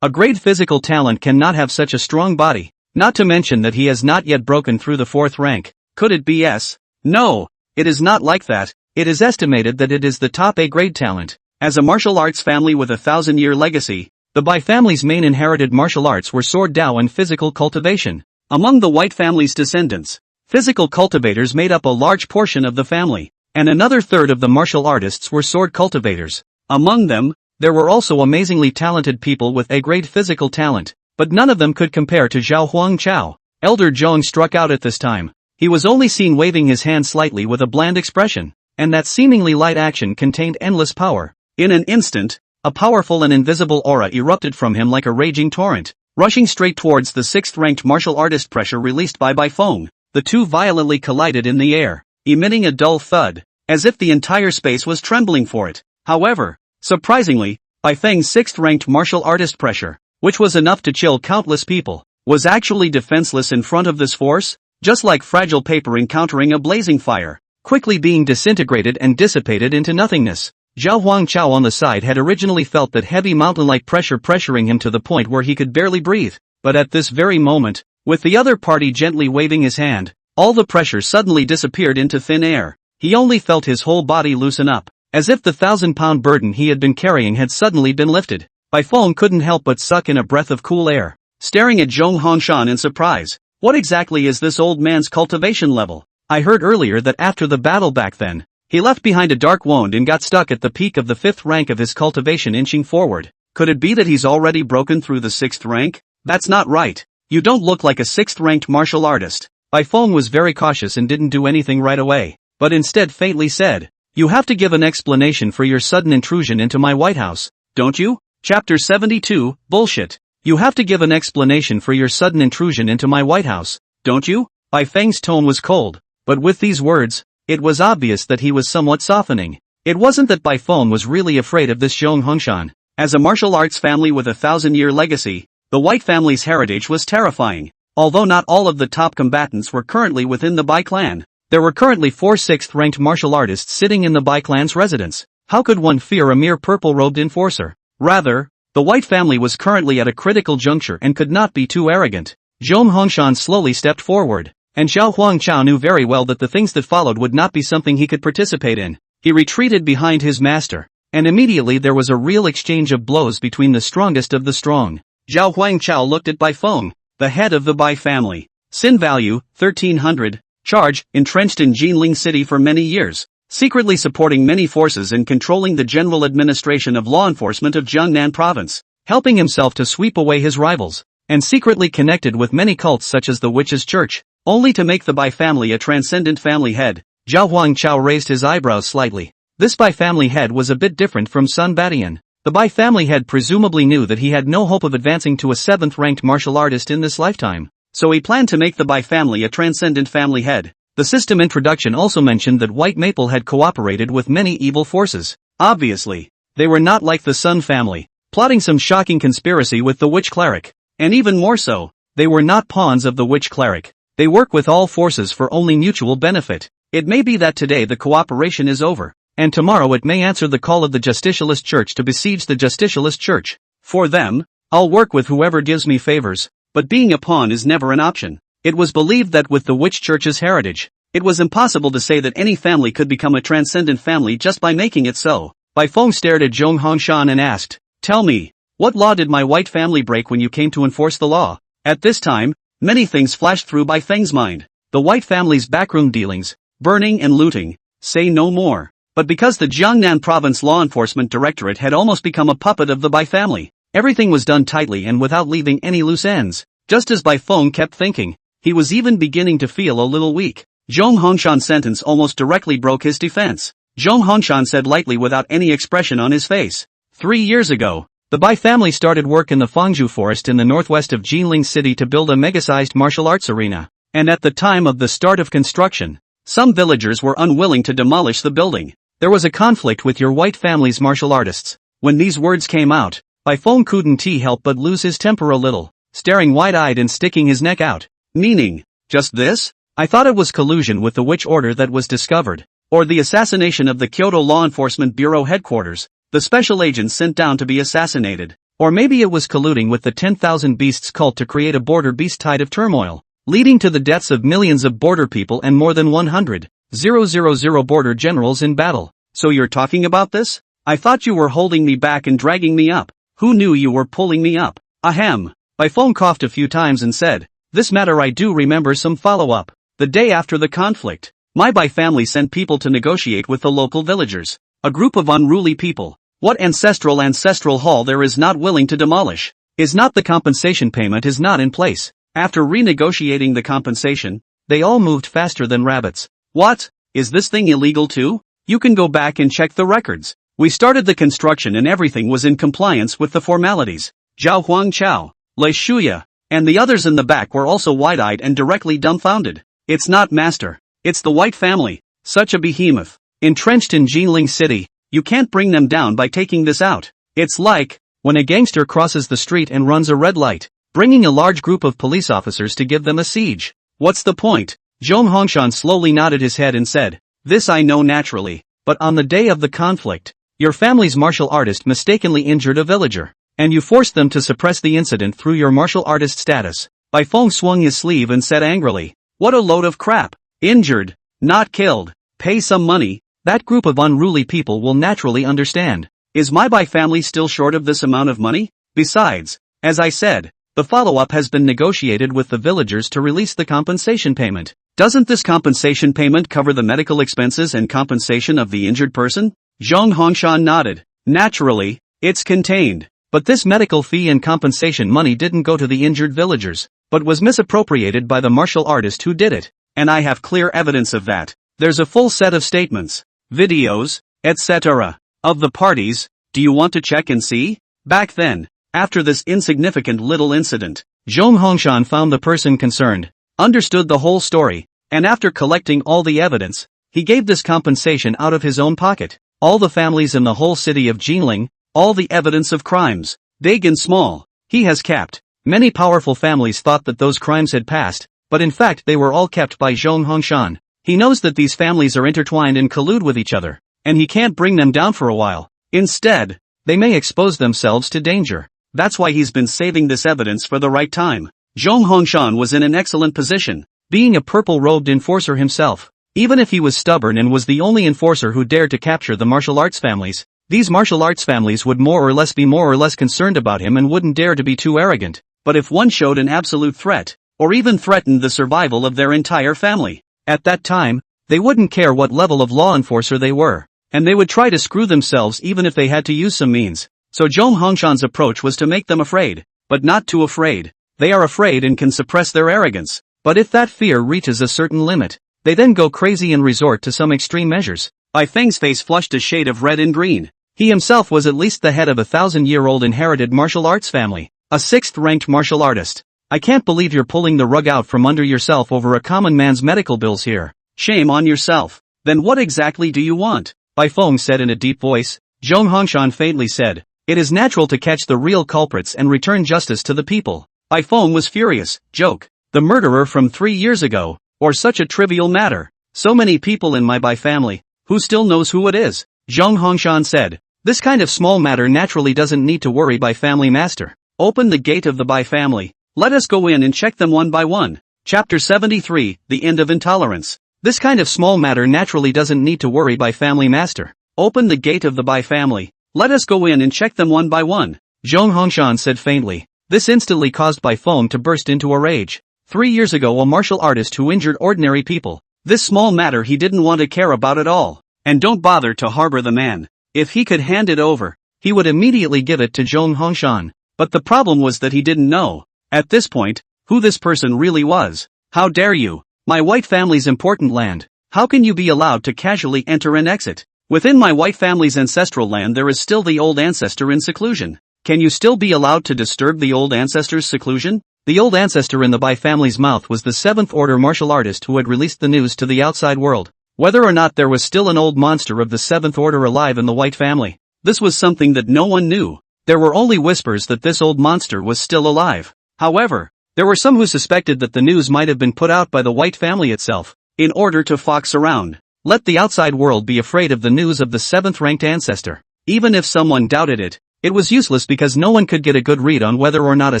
A grade physical talent cannot have such a strong body, not to mention that he has not yet broken through the 4th rank. Could it be S? No, it is not like that. It is estimated that it is the top A-grade talent. As a martial arts family with a 1,000-year legacy, the Bai family's main inherited martial arts were sword dao and physical cultivation. Among the White family's descendants, physical cultivators made up a large portion of the family, and another third of the martial artists were sword cultivators. Among them, there were also amazingly talented people with A-grade physical talent, but none of them could compare to Zhao Huangchao. Elder Zhong struck out at this time. He was only seen waving his hand slightly with a bland expression, and that seemingly light action contained endless power. In an instant, a powerful and invisible aura erupted from him like a raging torrent, rushing straight towards the 6th-ranked martial artist. Pressure released by Bai Feng. The two violently collided in the air, emitting a dull thud, as if the entire space was trembling for it. However, surprisingly, Bai Feng's 6th-ranked martial artist pressure, which was enough to chill countless people, was actually defenseless in front of this force, just like fragile paper encountering a blazing fire, quickly being disintegrated and dissipated into nothingness. Zhao Huangchao on the side had originally felt that heavy mountain-like pressure pressuring him to the point where he could barely breathe, but at this very moment, with the other party gently waving his hand, all the pressure suddenly disappeared into thin air. He only felt his whole body loosen up, as if the 1,000-pound burden he had been carrying had suddenly been lifted. Bai Feng couldn't help but suck in a breath of cool air, staring at Zhong Hongshan in surprise. What exactly is this old man's cultivation level? I heard earlier that after the battle back then, he left behind a dark wound and got stuck at the peak of the 5th rank of his cultivation, inching forward. Could it be that he's already broken through the 6th rank? That's not right. You don't look like a 6th-ranked martial artist. Bai Feng was very cautious and didn't do anything right away, but instead faintly said, you have to give an explanation for your sudden intrusion into my White House, don't you? Chapter 72, Bullshit. You have to give an explanation for your sudden intrusion into my White House, don't you? Bai Feng's tone was cold, but with these words, it was obvious that he was somewhat softening. It wasn't that Bai Feng was really afraid of this Zhong Hongshan. As a martial arts family with a 1,000-year legacy, the White family's heritage was terrifying. Although not all of the top combatants were currently within the Bai clan, there were currently 4 6th-ranked martial artists sitting in the Bai clan's residence. How could one fear a mere purple-robed enforcer? Rather, the White family was currently at a critical juncture and could not be too arrogant. Zhong Hongshan slowly stepped forward, and Zhao Huangchao knew very well that the things that followed would not be something he could participate in. He retreated behind his master, and immediately there was a real exchange of blows between the strongest of the strong. Zhao Huangchao looked at Bai Feng, the head of the Bai family. Sin value, 1300. Charge, entrenched in Jinling City for many years, secretly supporting many forces and controlling the general administration of law enforcement of Jiangnan province, helping himself to sweep away his rivals, and secretly connected with many cults such as the Witch's Church, only to make the Bai family a transcendent family head. Zhao Huangchao raised his eyebrows slightly. This Bai family head was a bit different from Sun Batian. The Bai family head presumably knew that he had no hope of advancing to a 7th-ranked martial artist in this lifetime, so he planned to make the Bai family a transcendent family head. The system introduction also mentioned that White Maple had cooperated with many evil forces. Obviously, they were not like the Sun family, plotting some shocking conspiracy with the Witch Cleric. And even more so, they were not pawns of the Witch Cleric. They work with all forces for only mutual benefit. It may be that today the cooperation is over, and tomorrow it may answer the call of the Justicialist Church to besiege the Justicialist Church. For them, I'll work with whoever gives me favors, but being a pawn is never an option. It was believed that with the Witch Church's heritage, it was impossible to say that any family could become a transcendent family just by making it so. Bai Feng stared at Zhong Hongshan and asked, tell me, what law did my White family break when you came to enforce the law? At this time, many things flashed through Bai Feng's mind. The White family's backroom dealings, burning and looting, say no more. But because the Jiangnan Province Law Enforcement Directorate had almost become a puppet of the Bai family, everything was done tightly and without leaving any loose ends. Just as Bai Feng kept thinking, he was even beginning to feel a little weak. Zhong Hongshan's sentence almost directly broke his defense. Zhong Hongshan said lightly without any expression on his face. 3 years ago, The Bai family started work in the Fangzhou forest in the northwest of Jinling City to build a mega-sized martial arts arena. And at the time of the start of construction, some villagers were unwilling to demolish the building. There was a conflict with your white family's martial artists. When these words came out, Bai Feng couldn't help but lose his temper a little, staring wide-eyed and sticking his neck out. Meaning, just this? I thought it was collusion with the witch order that was discovered, or the assassination of the Kyoto Law Enforcement Bureau headquarters, the special agents sent down to be assassinated. Or maybe it was colluding with the 10,000 Beasts cult to create a border beast tide of turmoil, leading to the deaths of millions of border people and more than 100,000 border generals in battle. So you're talking about this? I thought you were holding me back and dragging me up. Who knew you were pulling me up? Ahem. Bai Feng coughed a few times and said, this matter I do remember some follow-up. The day after the conflict, my Bai family sent people to negotiate with the local villagers, a group of unruly people. What ancestral hall there is not willing to demolish? Is not the compensation payment is not in place. After renegotiating the compensation, they all moved faster than rabbits. What? Is this thing illegal too? You can go back and check the records. We started the construction and everything was in compliance with the formalities. Zhao Huangchao, Lei Shuya, and the others in the back were also wide-eyed and directly dumbfounded. It's not master. It's the white family. Such a behemoth. Entrenched in Jinling City. You can't bring them down by taking this out. It's like, when a gangster crosses the street and runs a red light, bringing a large group of police officers to give them a siege. What's the point? Zhong Hongshan slowly nodded his head and said, this I know naturally, but on the day of the conflict, your family's martial artist mistakenly injured a villager, and you forced them to suppress the incident through your martial artist status. Bai Feng swung his sleeve and said angrily, what a load of crap. Injured, not killed. Pay some money. That group of unruly people will naturally understand. Is my Bai family still short of this amount of money? Besides, as I said, the follow-up has been negotiated with the villagers to release the compensation payment. Doesn't this compensation payment cover the medical expenses and compensation of the injured person? Zhong Hongshan nodded. Naturally, it's contained. But this medical fee and compensation money didn't go to the injured villagers, but was misappropriated by the martial artist who did it. And I have clear evidence of that. There's a full set of statements, videos, etc. of the parties. Do you want to check and see? Back then, after this insignificant little incident, Zhong Hongshan found the person concerned, understood the whole story, and after collecting all the evidence, he gave this compensation out of his own pocket. All the families in the whole city of Jinling, all the evidence of crimes, big and small, he has kept. Many powerful families thought that those crimes had passed, but in fact they were all kept by Zhong Hongshan. He knows that these families are intertwined and collude with each other, and he can't bring them down for a while. Instead, they may expose themselves to danger. That's why he's been saving this evidence for the right time. Zhong Hongshan was in an excellent position, being a purple-robed enforcer himself. Even if he was stubborn and was the only enforcer who dared to capture the martial arts families, these martial arts families would more or less be more or less concerned about him and wouldn't dare to be too arrogant. But if one showed an absolute threat, or even threatened the survival of their entire family, at that time, they wouldn't care what level of law enforcer they were, and they would try to screw themselves even if they had to use some means. So Zhong Hongshan's approach was to make them afraid, but not too afraid. They are afraid and can suppress their arrogance, but if that fear reaches a certain limit, they then go crazy and resort to some extreme measures. Bai Feng's face flushed a shade of red and green. He himself was at least the head of a 1,000-year-old inherited martial arts family, a 6th-ranked martial artist. I can't believe you're pulling the rug out from under yourself over a common man's medical bills here. Shame on yourself. Then what exactly do you want? Bai Feng said in a deep voice. Zhong Hongshan faintly said, it is natural to catch the real culprits and return justice to the people. Bai Feng was furious. Joke. The murderer from 3 years ago, or such a trivial matter. So many people in my Bai family, who still knows who it is? Zhong Hongshan said, this kind of small matter naturally doesn't need to worry Bai family master. Open the gate of the Bai family. Let us go in and check them one by one. Chapter 73, The End of Intolerance. This kind of small matter naturally doesn't need to worry Bai family master. Open the gate of the Bai family. Let us go in and check them one by one. Zhong Hongshan said faintly. This instantly caused Bai Feng to burst into a rage. 3 years ago a martial artist who injured ordinary people. This small matter he didn't want to care about at all. And don't bother to harbor the man. If he could hand it over, he would immediately give it to Zhong Hongshan. But the problem was that he didn't know, at this point, who this person really was. How dare you? My white family's important land. How can you be allowed to casually enter and exit? Within my white family's ancestral land there is still the old ancestor in seclusion. Can you still be allowed to disturb the old ancestor's seclusion? The old ancestor in the Bai family's mouth was the seventh order martial artist who had released the news to the outside world. Whether or not there was still an old monster of the seventh order alive in the White family, this was something that no one knew. There were only whispers that this old monster was still alive. However, there were some who suspected that the news might have been put out by the White family itself, in order to fox around. Let the outside world be afraid of the news of the seventh-ranked ancestor. Even if someone doubted it, it was useless because no one could get a good read on whether or not a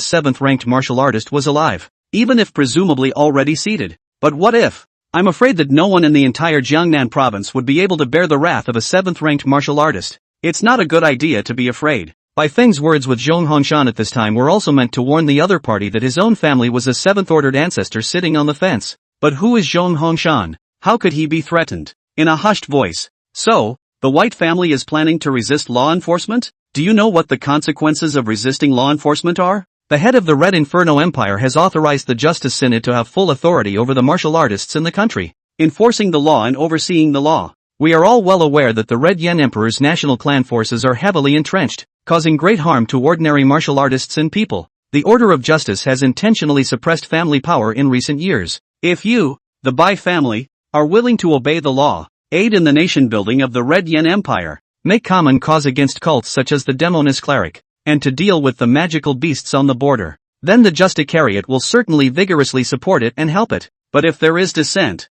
seventh-ranked martial artist was alive, even if presumably already seated. But what if? I'm afraid that no one in the entire Jiangnan province would be able to bear the wrath of a seventh-ranked martial artist. It's not a good idea to be afraid. Bai Feng's words with Zhong Hongshan at this time were also meant to warn the other party that his own family was a seventh-ordered ancestor sitting on the fence. But who is Zhong Hongshan? How could he be threatened? In a hushed voice. So, the White family is planning to resist law enforcement? Do you know what the consequences of resisting law enforcement are? The head of the Red Inferno Empire has authorized the Justice Synod to have full authority over the martial artists in the country, enforcing the law and overseeing the law. We are all well aware that the Red Yen Emperor's national clan forces are heavily entrenched, causing great harm to ordinary martial artists and people. The Order of Justice has intentionally suppressed family power in recent years. If you, the Bai family, are willing to obey the law, aid in the nation building of the Red Yen Empire, make common cause against cults such as the Demonist Cleric, and to deal with the magical beasts on the border, then the Justiciariate will certainly vigorously support it and help it. But if there is dissent,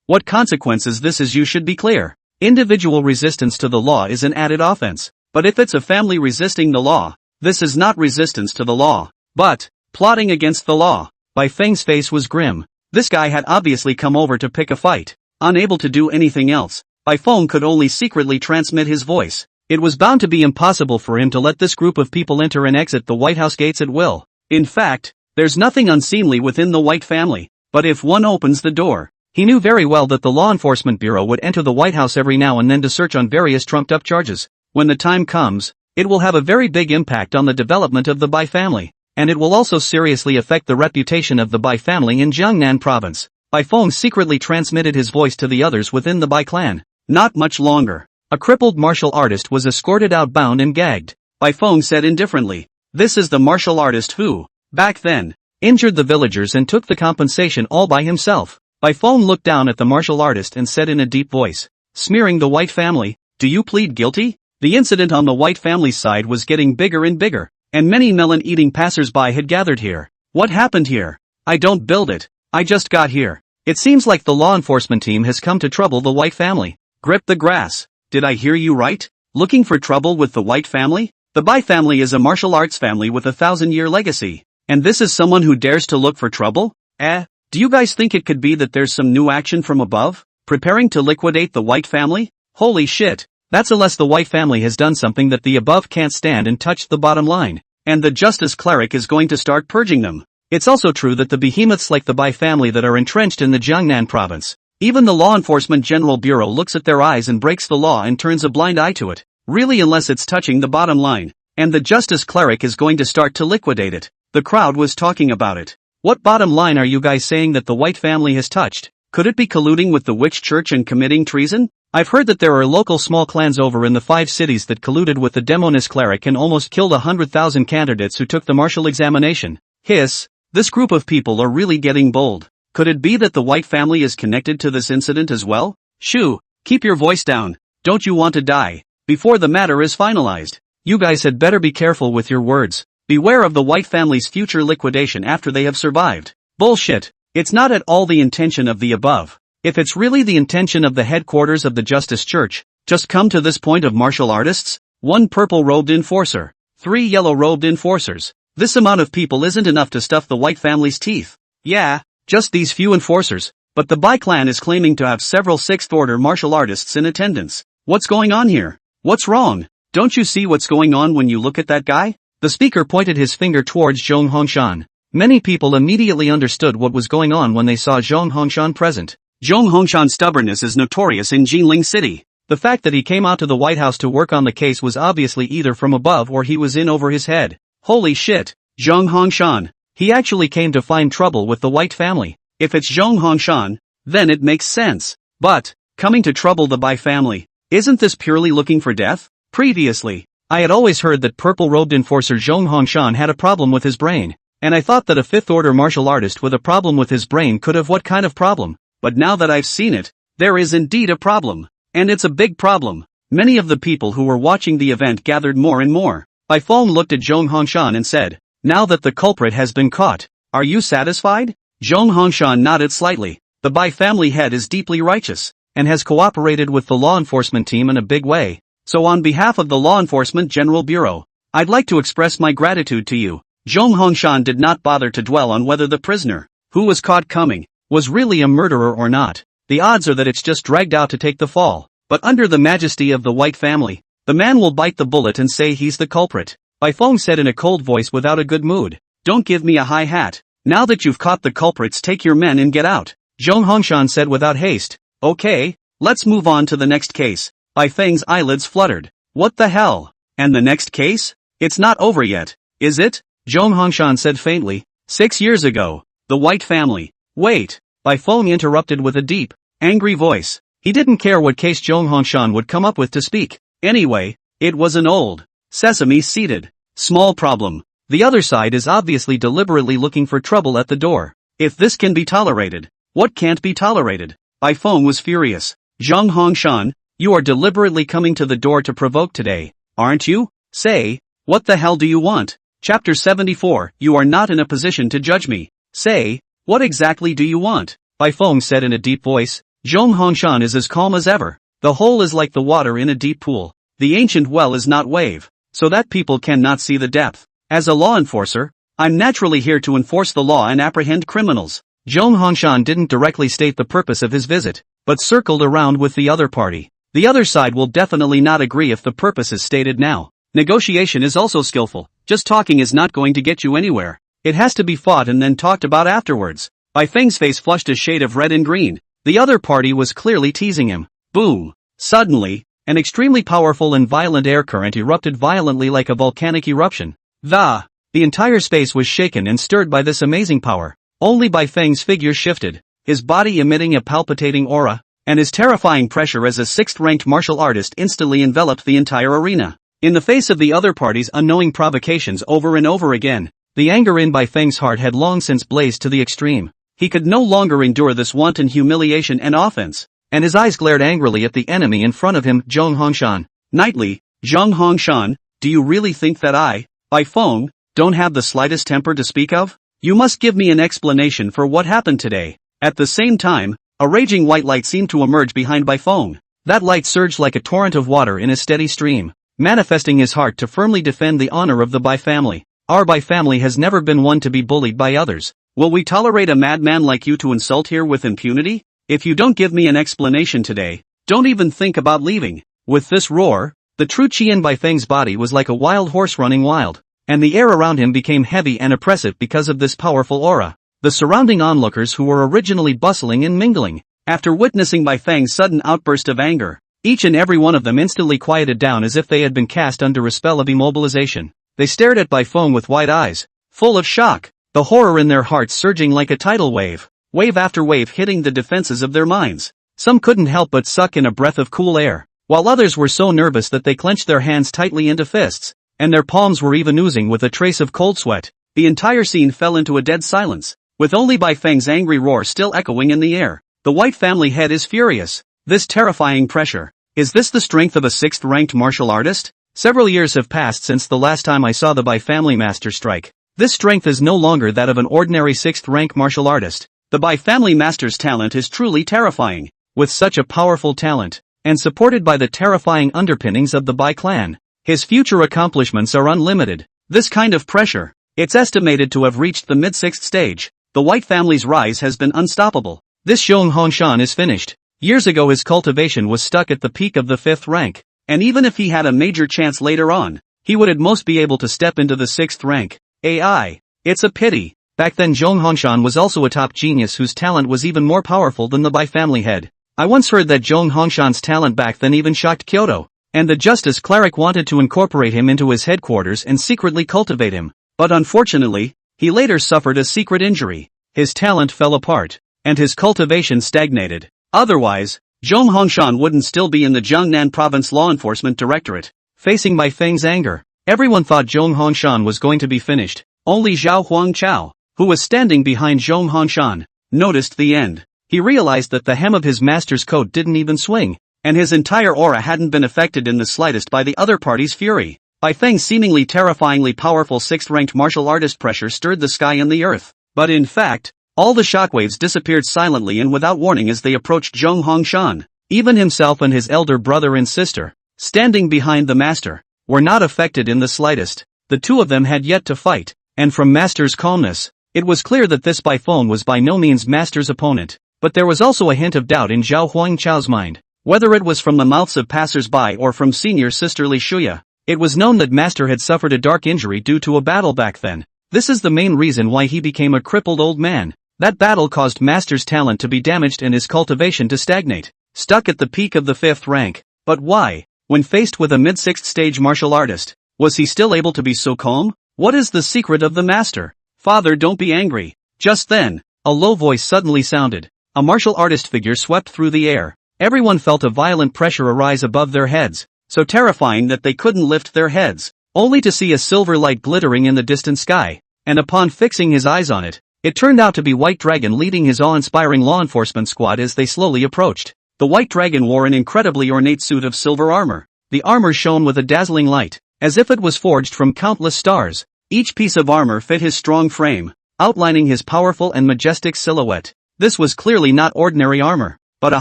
what consequences this is, you should be clear. Individual resistance to the law is an added offense. But if it's a family resisting the law, this is not resistance to the law, but plotting against the law. Bai Feng's face was grim. This guy had obviously come over to pick a fight. Unable to do anything else, Bai Feng could only secretly transmit his voice. It was bound to be impossible for him to let this group of people enter and exit the White House gates at will. In fact, there's nothing unseemly within the White family, but if one opens the door, he knew very well that the Law Enforcement Bureau would enter the White House every now and then to search on various trumped-up charges. When the time comes, it will have a very big impact on the development of the Bai family, and it will also seriously affect the reputation of the Bai family in Jiangnan province. Bai Feng secretly transmitted his voice to the others within the Bai clan. Not much longer. A crippled martial artist was escorted out bound and gagged. Bai Feng said indifferently, "This is the martial artist who, back then, injured the villagers and took the compensation all by himself." Bai Feng looked down at the martial artist and said in a deep voice, "Smearing the White family, do you plead guilty?" The incident on the White family's side was getting bigger and bigger, and many melon-eating passers-by had gathered here. What happened here? I don't build it. I just got here. It seems like the law enforcement team has come to trouble the White family. Grip the grass. Did I hear you right? Looking for trouble with the White family? The Bai family is a martial arts family with a 1,000-year legacy. And this is someone who dares to look for trouble? Do you guys think it could be that there's some new action from above? Preparing to liquidate the White family? Holy shit. That's unless the White family has done something that the above can't stand and touched the bottom line. And the Justice Cleric is going to start purging them. It's also true that the behemoths like the Bai family that are entrenched in the Jiangnan province, even the Law Enforcement General Bureau looks at their eyes and breaks the law and turns a blind eye to it. Really, unless it's touching the bottom line. And the Justice Cleric is going to start to liquidate it. The crowd was talking about it. What bottom line are you guys saying that the White family has touched? Could it be colluding with the Witch Church and committing treason? I've heard that there are local small clans over in the 5 cities that colluded with the Demonist Cleric and almost killed 100,000 candidates who took the martial examination. Hiss, this group of people are really getting bold. Could it be that the White family is connected to this incident as well? Shoo, keep your voice down. Don't you want to die before the matter is finalized? You guys had better be careful with your words. Beware of the White family's future liquidation after they have survived. Bullshit. It's not at all the intention of the above. If it's really the intention of the headquarters of the Justice Church, just come to this point of martial artists? 1 purple-robed enforcer, 3 yellow-robed enforcers. This amount of people isn't enough to stuff the White family's teeth. Yeah, just these few enforcers, but the Bai clan is claiming to have several 6th-order martial artists in attendance. What's going on here? What's wrong? Don't you see what's going on when you look at that guy? The speaker pointed his finger towards Zhong Hongshan. Many people immediately understood what was going on when they saw Zhong Hongshan present. Zhong Hongshan's stubbornness is notorious in Jinling City. The fact that he came out to the White House to work on the case was obviously either from above or he was in over his head. Holy shit, Zhong Hongshan. He actually came to find trouble with the White family. If it's Zhong Hongshan, then it makes sense. But, coming to trouble the Bai family, isn't this purely looking for death? Previously, I had always heard that purple-robed enforcer Zhong Hongshan had a problem with his brain, and I thought that a fifth-order martial artist with a problem with his brain could have what kind of problem, but now that I've seen it, there is indeed a problem. And it's a big problem. Many of the people who were watching the event gathered more and more. Bai Feng looked at Zhong Hongshan and said, "Now that the culprit has been caught, are you satisfied?" Zhong Hongshan nodded slightly. The Bai family head is deeply righteous, and has cooperated with the law enforcement team in a big way. So on behalf of the Law Enforcement General Bureau, I'd like to express my gratitude to you. Zhong Hongshan did not bother to dwell on whether the prisoner, who was caught coming, was really a murderer or not. The odds are that it's just dragged out to take the fall. But under the majesty of the White family, the man will bite the bullet and say he's the culprit. Bai Feng said in a cold voice without a good mood. "Don't give me a high hat. Now that you've caught the culprits, take your men and get out." Zhong Hongshan said without haste. "Okay, let's move on to the next case." Bai Feng's eyelids fluttered. "What the hell? And the next case? It's not over yet, is it?" Zhong Hongshan said faintly. 6 years ago, the White family. Wait. Bai Feng interrupted with a deep, angry voice. He didn't care what case Zhong Hongshan would come up with to speak. Anyway, it was an old sesame seated. Small problem. The other side is obviously deliberately looking for trouble at the door. If this can be tolerated, what can't be tolerated? Bai Feng was furious. "Zhong Hongshan, you are deliberately coming to the door to provoke today, aren't you? Say, what the hell do you want?" Chapter 74. You are not in a position to judge me. Say, what exactly do you want? Bai Feng said in a deep voice. Zhong Hongshan is as calm as ever. The hole is like the water in a deep pool. The ancient well is not wave, so that people cannot see the depth. As a law enforcer, I'm naturally here to enforce the law and apprehend criminals. Zhong Hongshan didn't directly state the purpose of his visit, but circled around with the other party. The other side will definitely not agree if the purpose is stated now. Negotiation is also skillful. Just talking is not going to get you anywhere. It has to be fought and then talked about afterwards. Bai Feng's face flushed a shade of red and green. The other party was clearly teasing him. Boom! Suddenly, an extremely powerful and violent air current erupted violently like a volcanic eruption. The entire space was shaken and stirred by this amazing power. Only Bai Feng's figure shifted, his body emitting a palpitating aura, and his terrifying pressure as a sixth-ranked martial artist instantly enveloped the entire arena. In the face of the other party's unknowing provocations over and over again, the anger in Bai Feng's heart had long since blazed to the extreme. He could no longer endure this wanton humiliation and offense, and his eyes glared angrily at the enemy in front of him, Zhong Hongshan. Knightly, Zhong Hongshan, do you really think that I, Bai Feng, don't have the slightest temper to speak of? You must give me an explanation for what happened today. At the same time, a raging white light seemed to emerge behind Bai Feng. That light surged like a torrent of water in a steady stream, manifesting his heart to firmly defend the honor of the Bai family. Our Bai family has never been one to be bullied by others. Will we tolerate a madman like you to insult here with impunity? If you don't give me an explanation today, don't even think about leaving. With this roar, the true Qian Bai Feng's body was like a wild horse running wild, and the air around him became heavy and oppressive because of this powerful aura. The surrounding onlookers who were originally bustling and mingling, after witnessing Bai Feng's sudden outburst of anger, each and every one of them instantly quieted down as if they had been cast under a spell of immobilization. They stared at Bai Feng with wide eyes, full of shock. The horror in their hearts surging like a tidal wave, wave after wave hitting the defenses of their minds. Some couldn't help but suck in a breath of cool air, while others were so nervous that they clenched their hands tightly into fists, and their palms were even oozing with a trace of cold sweat. The entire scene fell into a dead silence, with only Bai Feng's angry roar still echoing in the air. The White family head is furious. This terrifying pressure. Is this the strength of a sixth-ranked martial artist? Several years have passed since the last time I saw the Bai family master strike. This strength is no longer that of an ordinary sixth-rank martial artist. The Bai family master's talent is truly terrifying. With such a powerful talent, and supported by the terrifying underpinnings of the Bai clan, his future accomplishments are unlimited. This kind of pressure, it's estimated to have reached the mid-sixth stage. The White family's rise has been unstoppable. This Zhong Hongshan is finished. Years ago his cultivation was stuck at the peak of the 5th rank, and even if he had a major chance later on, he would at most be able to step into the 6th rank. AI. It's a pity. Back then Zhong Hongshan was also a top genius whose talent was even more powerful than the Bai family head. I once heard that Zhong Hongshan's talent back then even shocked Kyoto, and the Justice Cleric wanted to incorporate him into his headquarters and secretly cultivate him. But unfortunately, he later suffered a secret injury. His talent fell apart, and his cultivation stagnated. Otherwise, Zhong Hongshan wouldn't still be in the Jiangnan Province Law Enforcement Directorate. facing Bai Feng's anger. Everyone thought Zhong Hongshan was going to be finished. Only Zhao Huangchao, who was standing behind Zhong Hongshan, noticed the end. He realized that the hem of his master's coat didn't even swing, and his entire aura hadn't been affected in the slightest by the other party's fury. Bai Feng's seemingly terrifyingly powerful 6th-ranked martial artist pressure stirred the sky and the earth. But in fact, all the shockwaves disappeared silently and without warning as they approached Zhong Hongshan. Even himself and his elder brother and sister, standing behind the master, were not affected in the slightest. The two of them had yet to fight, and from master's calmness, it was clear that this Bai Feng was by no means master's opponent. But there was also a hint of doubt in Zhao Huangchao's mind. Whether it was from the mouths of passers-by or from senior sister Li Shuya, it was known that master had suffered a dark injury due to a battle back then. This is the main reason why he became a crippled old man. That battle caused master's talent to be damaged and his cultivation to stagnate. Stuck at the peak of the 5th rank. But why, when faced with a mid-6th stage martial artist, was he still able to be so calm? What is the secret of the master? Father, don't be angry. Just then, a low voice suddenly sounded. A martial artist figure swept through the air. Everyone felt a violent pressure arise above their heads, so terrifying that they couldn't lift their heads, only to see a silver light glittering in the distant sky, and upon fixing his eyes on it, it turned out to be White Dragon leading his awe-inspiring law enforcement squad as they slowly approached. The White Dragon wore an incredibly ornate suit of silver armor. The armor shone with a dazzling light, as if it was forged from countless stars. Each piece of armor fit his strong frame, outlining his powerful and majestic silhouette. This was clearly not ordinary armor, but a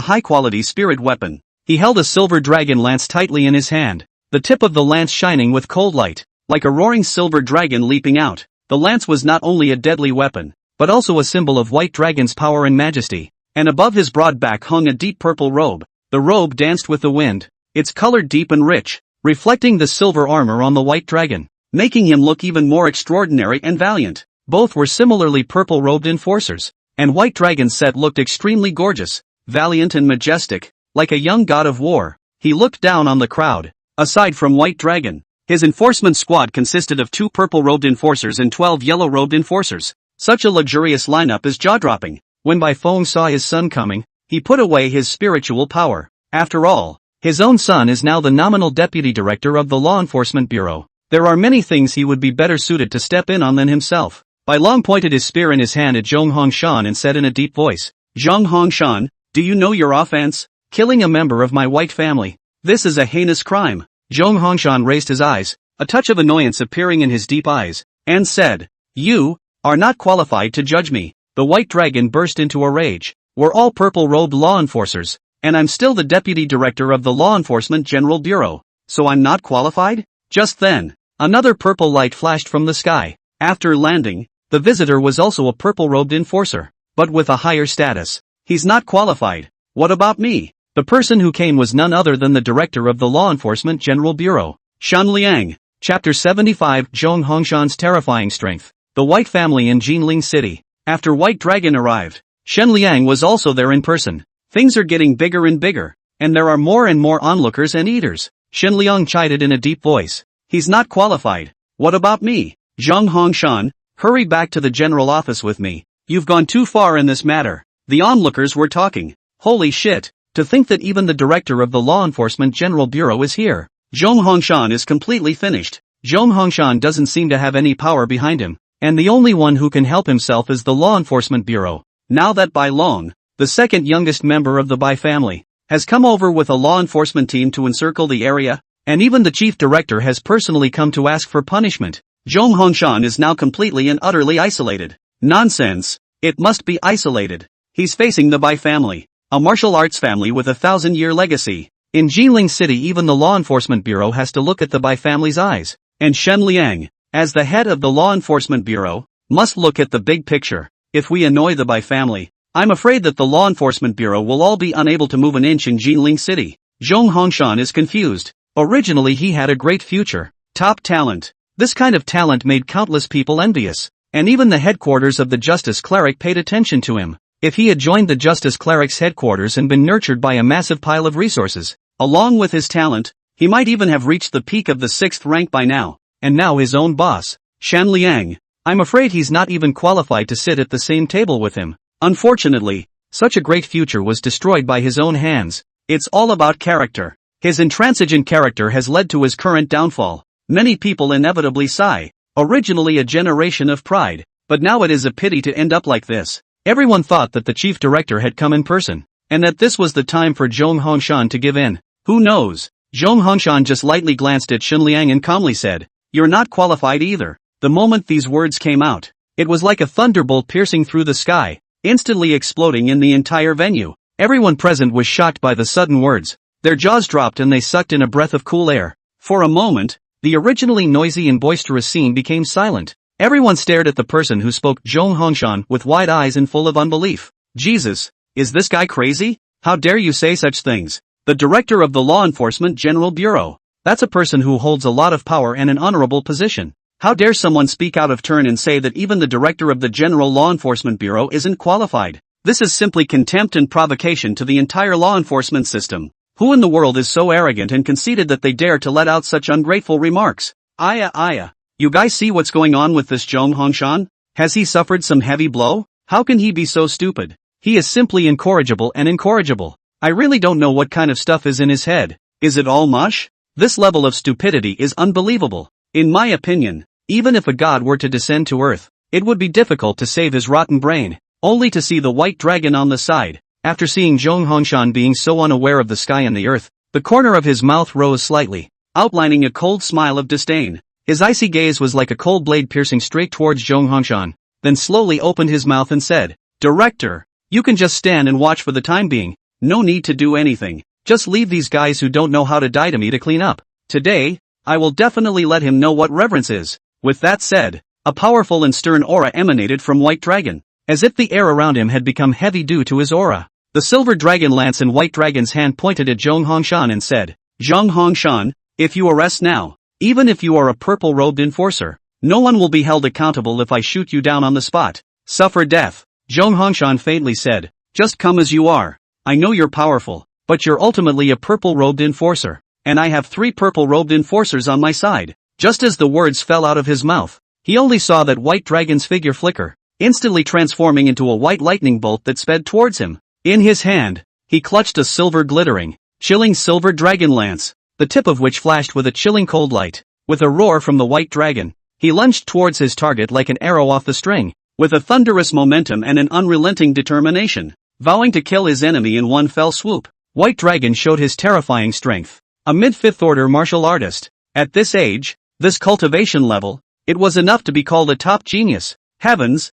high-quality spirit weapon. He held a silver dragon lance tightly in his hand, the tip of the lance shining with cold light, like a roaring silver dragon leaping out. The lance was not only a deadly weapon, but also a symbol of White Dragon's power and majesty. And above his broad back hung a deep purple robe. The robe danced with the wind, its color deep and rich, reflecting the silver armor on the White Dragon, making him look even more extraordinary and valiant. Both were similarly purple-robed enforcers, and White Dragon's set looked extremely gorgeous, valiant and majestic, like a young god of war. He looked down on the crowd. Aside from White Dragon, his enforcement squad consisted of 2 purple-robed enforcers and 12 yellow-robed enforcers. Such a luxurious lineup is jaw-dropping. When Bai Feng saw his son coming, he put away his spiritual power. After all, his own son is now the nominal deputy director of the Law Enforcement Bureau. There are many things he would be better suited to step in on than himself. Bai Long pointed his spear in his hand at Zhong Hongshan and said in a deep voice, "Zhong Hongshan, do you know your offense? Killing a member of my white family. This is a heinous crime." Zhong Hongshan raised his eyes, a touch of annoyance appearing in his deep eyes, and said, "You are not qualified to judge me." The White Dragon burst into a rage. "We're all purple-robed law enforcers, and I'm still the deputy director of the Law Enforcement General Bureau, so I'm not qualified?" Just then, another purple light flashed from the sky. After landing, the visitor was also a purple-robed enforcer, but with a higher status. "He's not qualified. What about me?" The person who came was none other than the director of the Law Enforcement General Bureau, Shan Liang. Chapter 75 Zhong Hongshan's terrifying strength. The White family in Jinling City. After White Dragon arrived, Shen Liang was also there in person. Things are getting bigger and bigger, and there are more and more onlookers and eaters. Shen Liang chided in a deep voice. "He's not qualified. What about me? Zhong Hongshan, hurry back to the general office with me. You've gone too far in this matter." The onlookers were talking. "Holy shit, to think that even the director of the Law Enforcement General Bureau is here. Zhong Hongshan is completely finished. Zhong Hongshan doesn't seem to have any power behind him, and the only one who can help himself is the Law Enforcement Bureau." Now that Bai Long, the second youngest member of the Bai family, has come over with a law enforcement team to encircle the area, and even the chief director has personally come to ask for punishment, Zhong Hongshan is now completely and utterly isolated. Nonsense. It must be isolated. He's facing the Bai family, a martial arts family with a 1,000-year legacy. In Jinling City, even the Law Enforcement Bureau has to look at the Bai family's eyes, and Shen Liang, as the head of the Law Enforcement Bureau, must look at the big picture. If we annoy the Bai family, I'm afraid that the Law Enforcement Bureau will all be unable to move an inch in Jinling City. Zhong Hongshan is confused. Originally he had a great future, top talent. This kind of talent made countless people envious, and even the headquarters of the Justice Cleric paid attention to him. If he had joined the Justice Cleric's headquarters and been nurtured by a massive pile of resources, along with his talent, he might even have reached the peak of the 6th rank by now. And now his own boss, Shan Liang. I'm afraid he's not even qualified to sit at the same table with him. Unfortunately, such a great future was destroyed by his own hands. It's all about character. His intransigent character has led to his current downfall. Many people inevitably sigh. Originally a generation of pride, but now it is a pity to end up like this. Everyone thought that the chief director had come in person, and that this was the time for Zhong Hongshan to give in. Who knows? Zhong Hongshan just lightly glanced at Xinliang and calmly said, "You're not qualified either." The moment these words came out, it was like a thunderbolt piercing through the sky, instantly exploding in the entire venue. Everyone present was shocked by the sudden words. Their jaws dropped and they sucked in a breath of cool air. For a moment, the originally noisy and boisterous scene became silent. Everyone stared at the person who spoke, Zhong Hongshan, with wide eyes and full of unbelief. Jesus, is this guy crazy? How dare you say such things? The director of the Law Enforcement General Bureau. That's a person who holds a lot of power and an honorable position. How dare someone speak out of turn and say that even the director of the General Law Enforcement Bureau isn't qualified? This is simply contempt and provocation to the entire law enforcement system. Who in the world is so arrogant and conceited that they dare to let out such ungrateful remarks? Aya. You guys see what's going on with this Zhong Hongshan? Has he suffered some heavy blow? How can he be so stupid? He is simply incorrigible and incorrigible. I really don't know what kind of stuff is in his head. Is it all mush? This level of stupidity is unbelievable. In my opinion, even if a god were to descend to earth, it would be difficult to save his rotten brain, only to see the white dragon on the side. After seeing Zhong Hongshan being so unaware of the sky and the earth, the corner of his mouth rose slightly, outlining a cold smile of disdain. His icy gaze was like a cold blade piercing straight towards Zhong Hongshan, then slowly opened his mouth and said, "Director, you can just stand and watch for the time being. No need to do anything. Just leave these guys who don't know how to die to me to clean up. Today, I will definitely let him know what reverence is." With that said, a powerful and stern aura emanated from White Dragon, as if the air around him had become heavy due to his aura. The silver dragon lance in White Dragon's hand pointed at Zhong Hongshan and said, "Zhong Hongshan, if you arrest now, even if you are a purple-robed enforcer, no one will be held accountable if I shoot you down on the spot. Suffer death." Zhong Hongshan faintly said, "Just come as you are. I know you're powerful, but you're ultimately a purple-robed enforcer, and I have 3 purple-robed enforcers on my side." Just as the words fell out of his mouth, he only saw that White Dragon's figure flicker, instantly transforming into a white lightning bolt that sped towards him. In his hand, he clutched a silver glittering, chilling silver dragon lance, the tip of which flashed with a chilling cold light. With a roar from the White Dragon, he lunged towards his target like an arrow off the string, with a thunderous momentum and an unrelenting determination, vowing to kill his enemy in one fell swoop. White Dragon showed his terrifying strength. A mid-fifth order martial artist. At this age, this cultivation level, it was enough to be called a top genius. Heavens,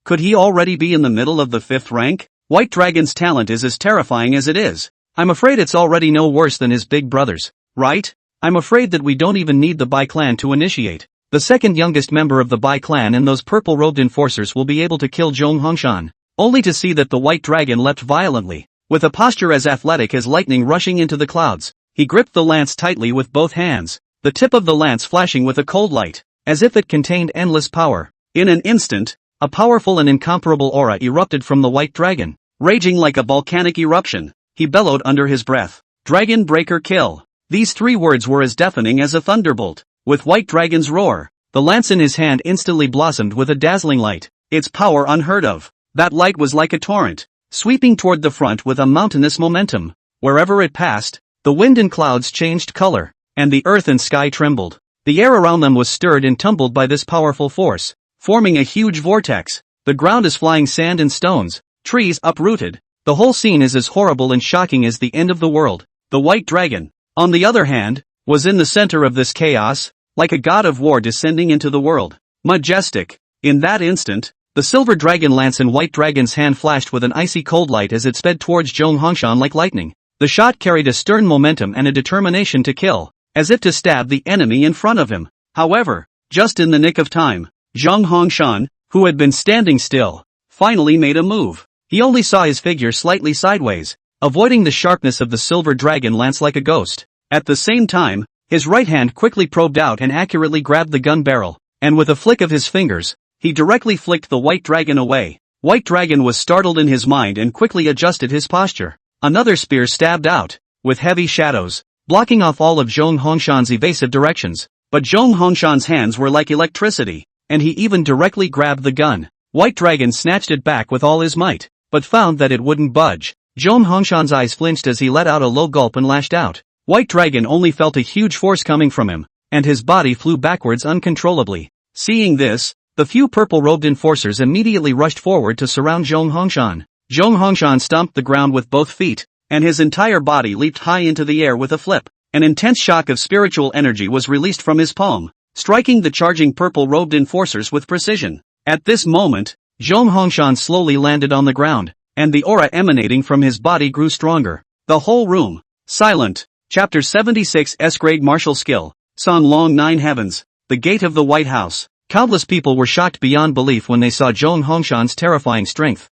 could he already be in the middle of the 5th rank? White Dragon's talent is as terrifying as it is. I'm afraid it's already no worse than his big brothers, right? I'm afraid that we don't even need the Bai clan to initiate. The second youngest member of the Bai clan and those purple-robed enforcers will be able to kill Zhong Hongshan, only to see that the White Dragon leapt violently, with a posture as athletic as lightning rushing into the clouds. He gripped the lance tightly with both hands, the tip of the lance flashing with a cold light, as if it contained endless power. In an instant, a powerful and incomparable aura erupted from the White Dragon. Raging like a volcanic eruption, he bellowed under his breath, "Dragon Breaker Kill." These 3 words were as deafening as a thunderbolt. With White Dragon's roar, the lance in his hand instantly blossomed with a dazzling light, its power unheard of. That light was like a torrent, sweeping toward the front with a mountainous momentum. Wherever it passed, the wind and clouds changed color, and the earth and sky trembled. The air around them was stirred and tumbled by this powerful force, forming a huge vortex. The ground is flying sand and stones, trees uprooted. The whole scene is as horrible and shocking as the end of the world. The White Dragon, on the other hand, was in the center of this chaos, like a god of war descending into the world. Majestic. In that instant, the silver dragon lance in White Dragon's hand flashed with an icy cold light as it sped towards Zhong Hongshan like lightning. The shot carried a stern momentum and a determination to kill, as if to stab the enemy in front of him. However, just in the nick of time, Zhong Hongshan, who had been standing still, finally made a move. He only saw his figure slightly sideways, avoiding the sharpness of the silver dragon lance like a ghost. At the same time, his right hand quickly probed out and accurately grabbed the gun barrel, and with a flick of his fingers, he directly flicked the White Dragon away. White Dragon was startled in his mind and quickly adjusted his posture. Another spear stabbed out, with heavy shadows, blocking off all of Zhong Hongshan's evasive directions. But Zhong Hongshan's hands were like electricity, and he even directly grabbed the gun. White Dragon snatched it back with all his might, but found that it wouldn't budge. Zhong Hongshan's eyes flinched as he let out a low gulp and lashed out, White Dragon only felt a huge force coming from him, and his body flew backwards uncontrollably. Seeing this, the few purple-robed enforcers immediately rushed forward to surround Zhong Hongshan. Zhong Hongshan stomped the ground with both feet, and his entire body leaped high into the air with a flip. An intense shock of spiritual energy was released from his palm, striking the charging purple-robed enforcers with precision. At this moment, Zhong Hongshan slowly landed on the ground, and the aura emanating from his body grew stronger. The whole room, silent. Chapter 76 S-Grade Martial Skill, Song Long 9 Heavens, the Gate of the White House. Countless people were shocked beyond belief when they saw Zhong Hongshan's terrifying strength.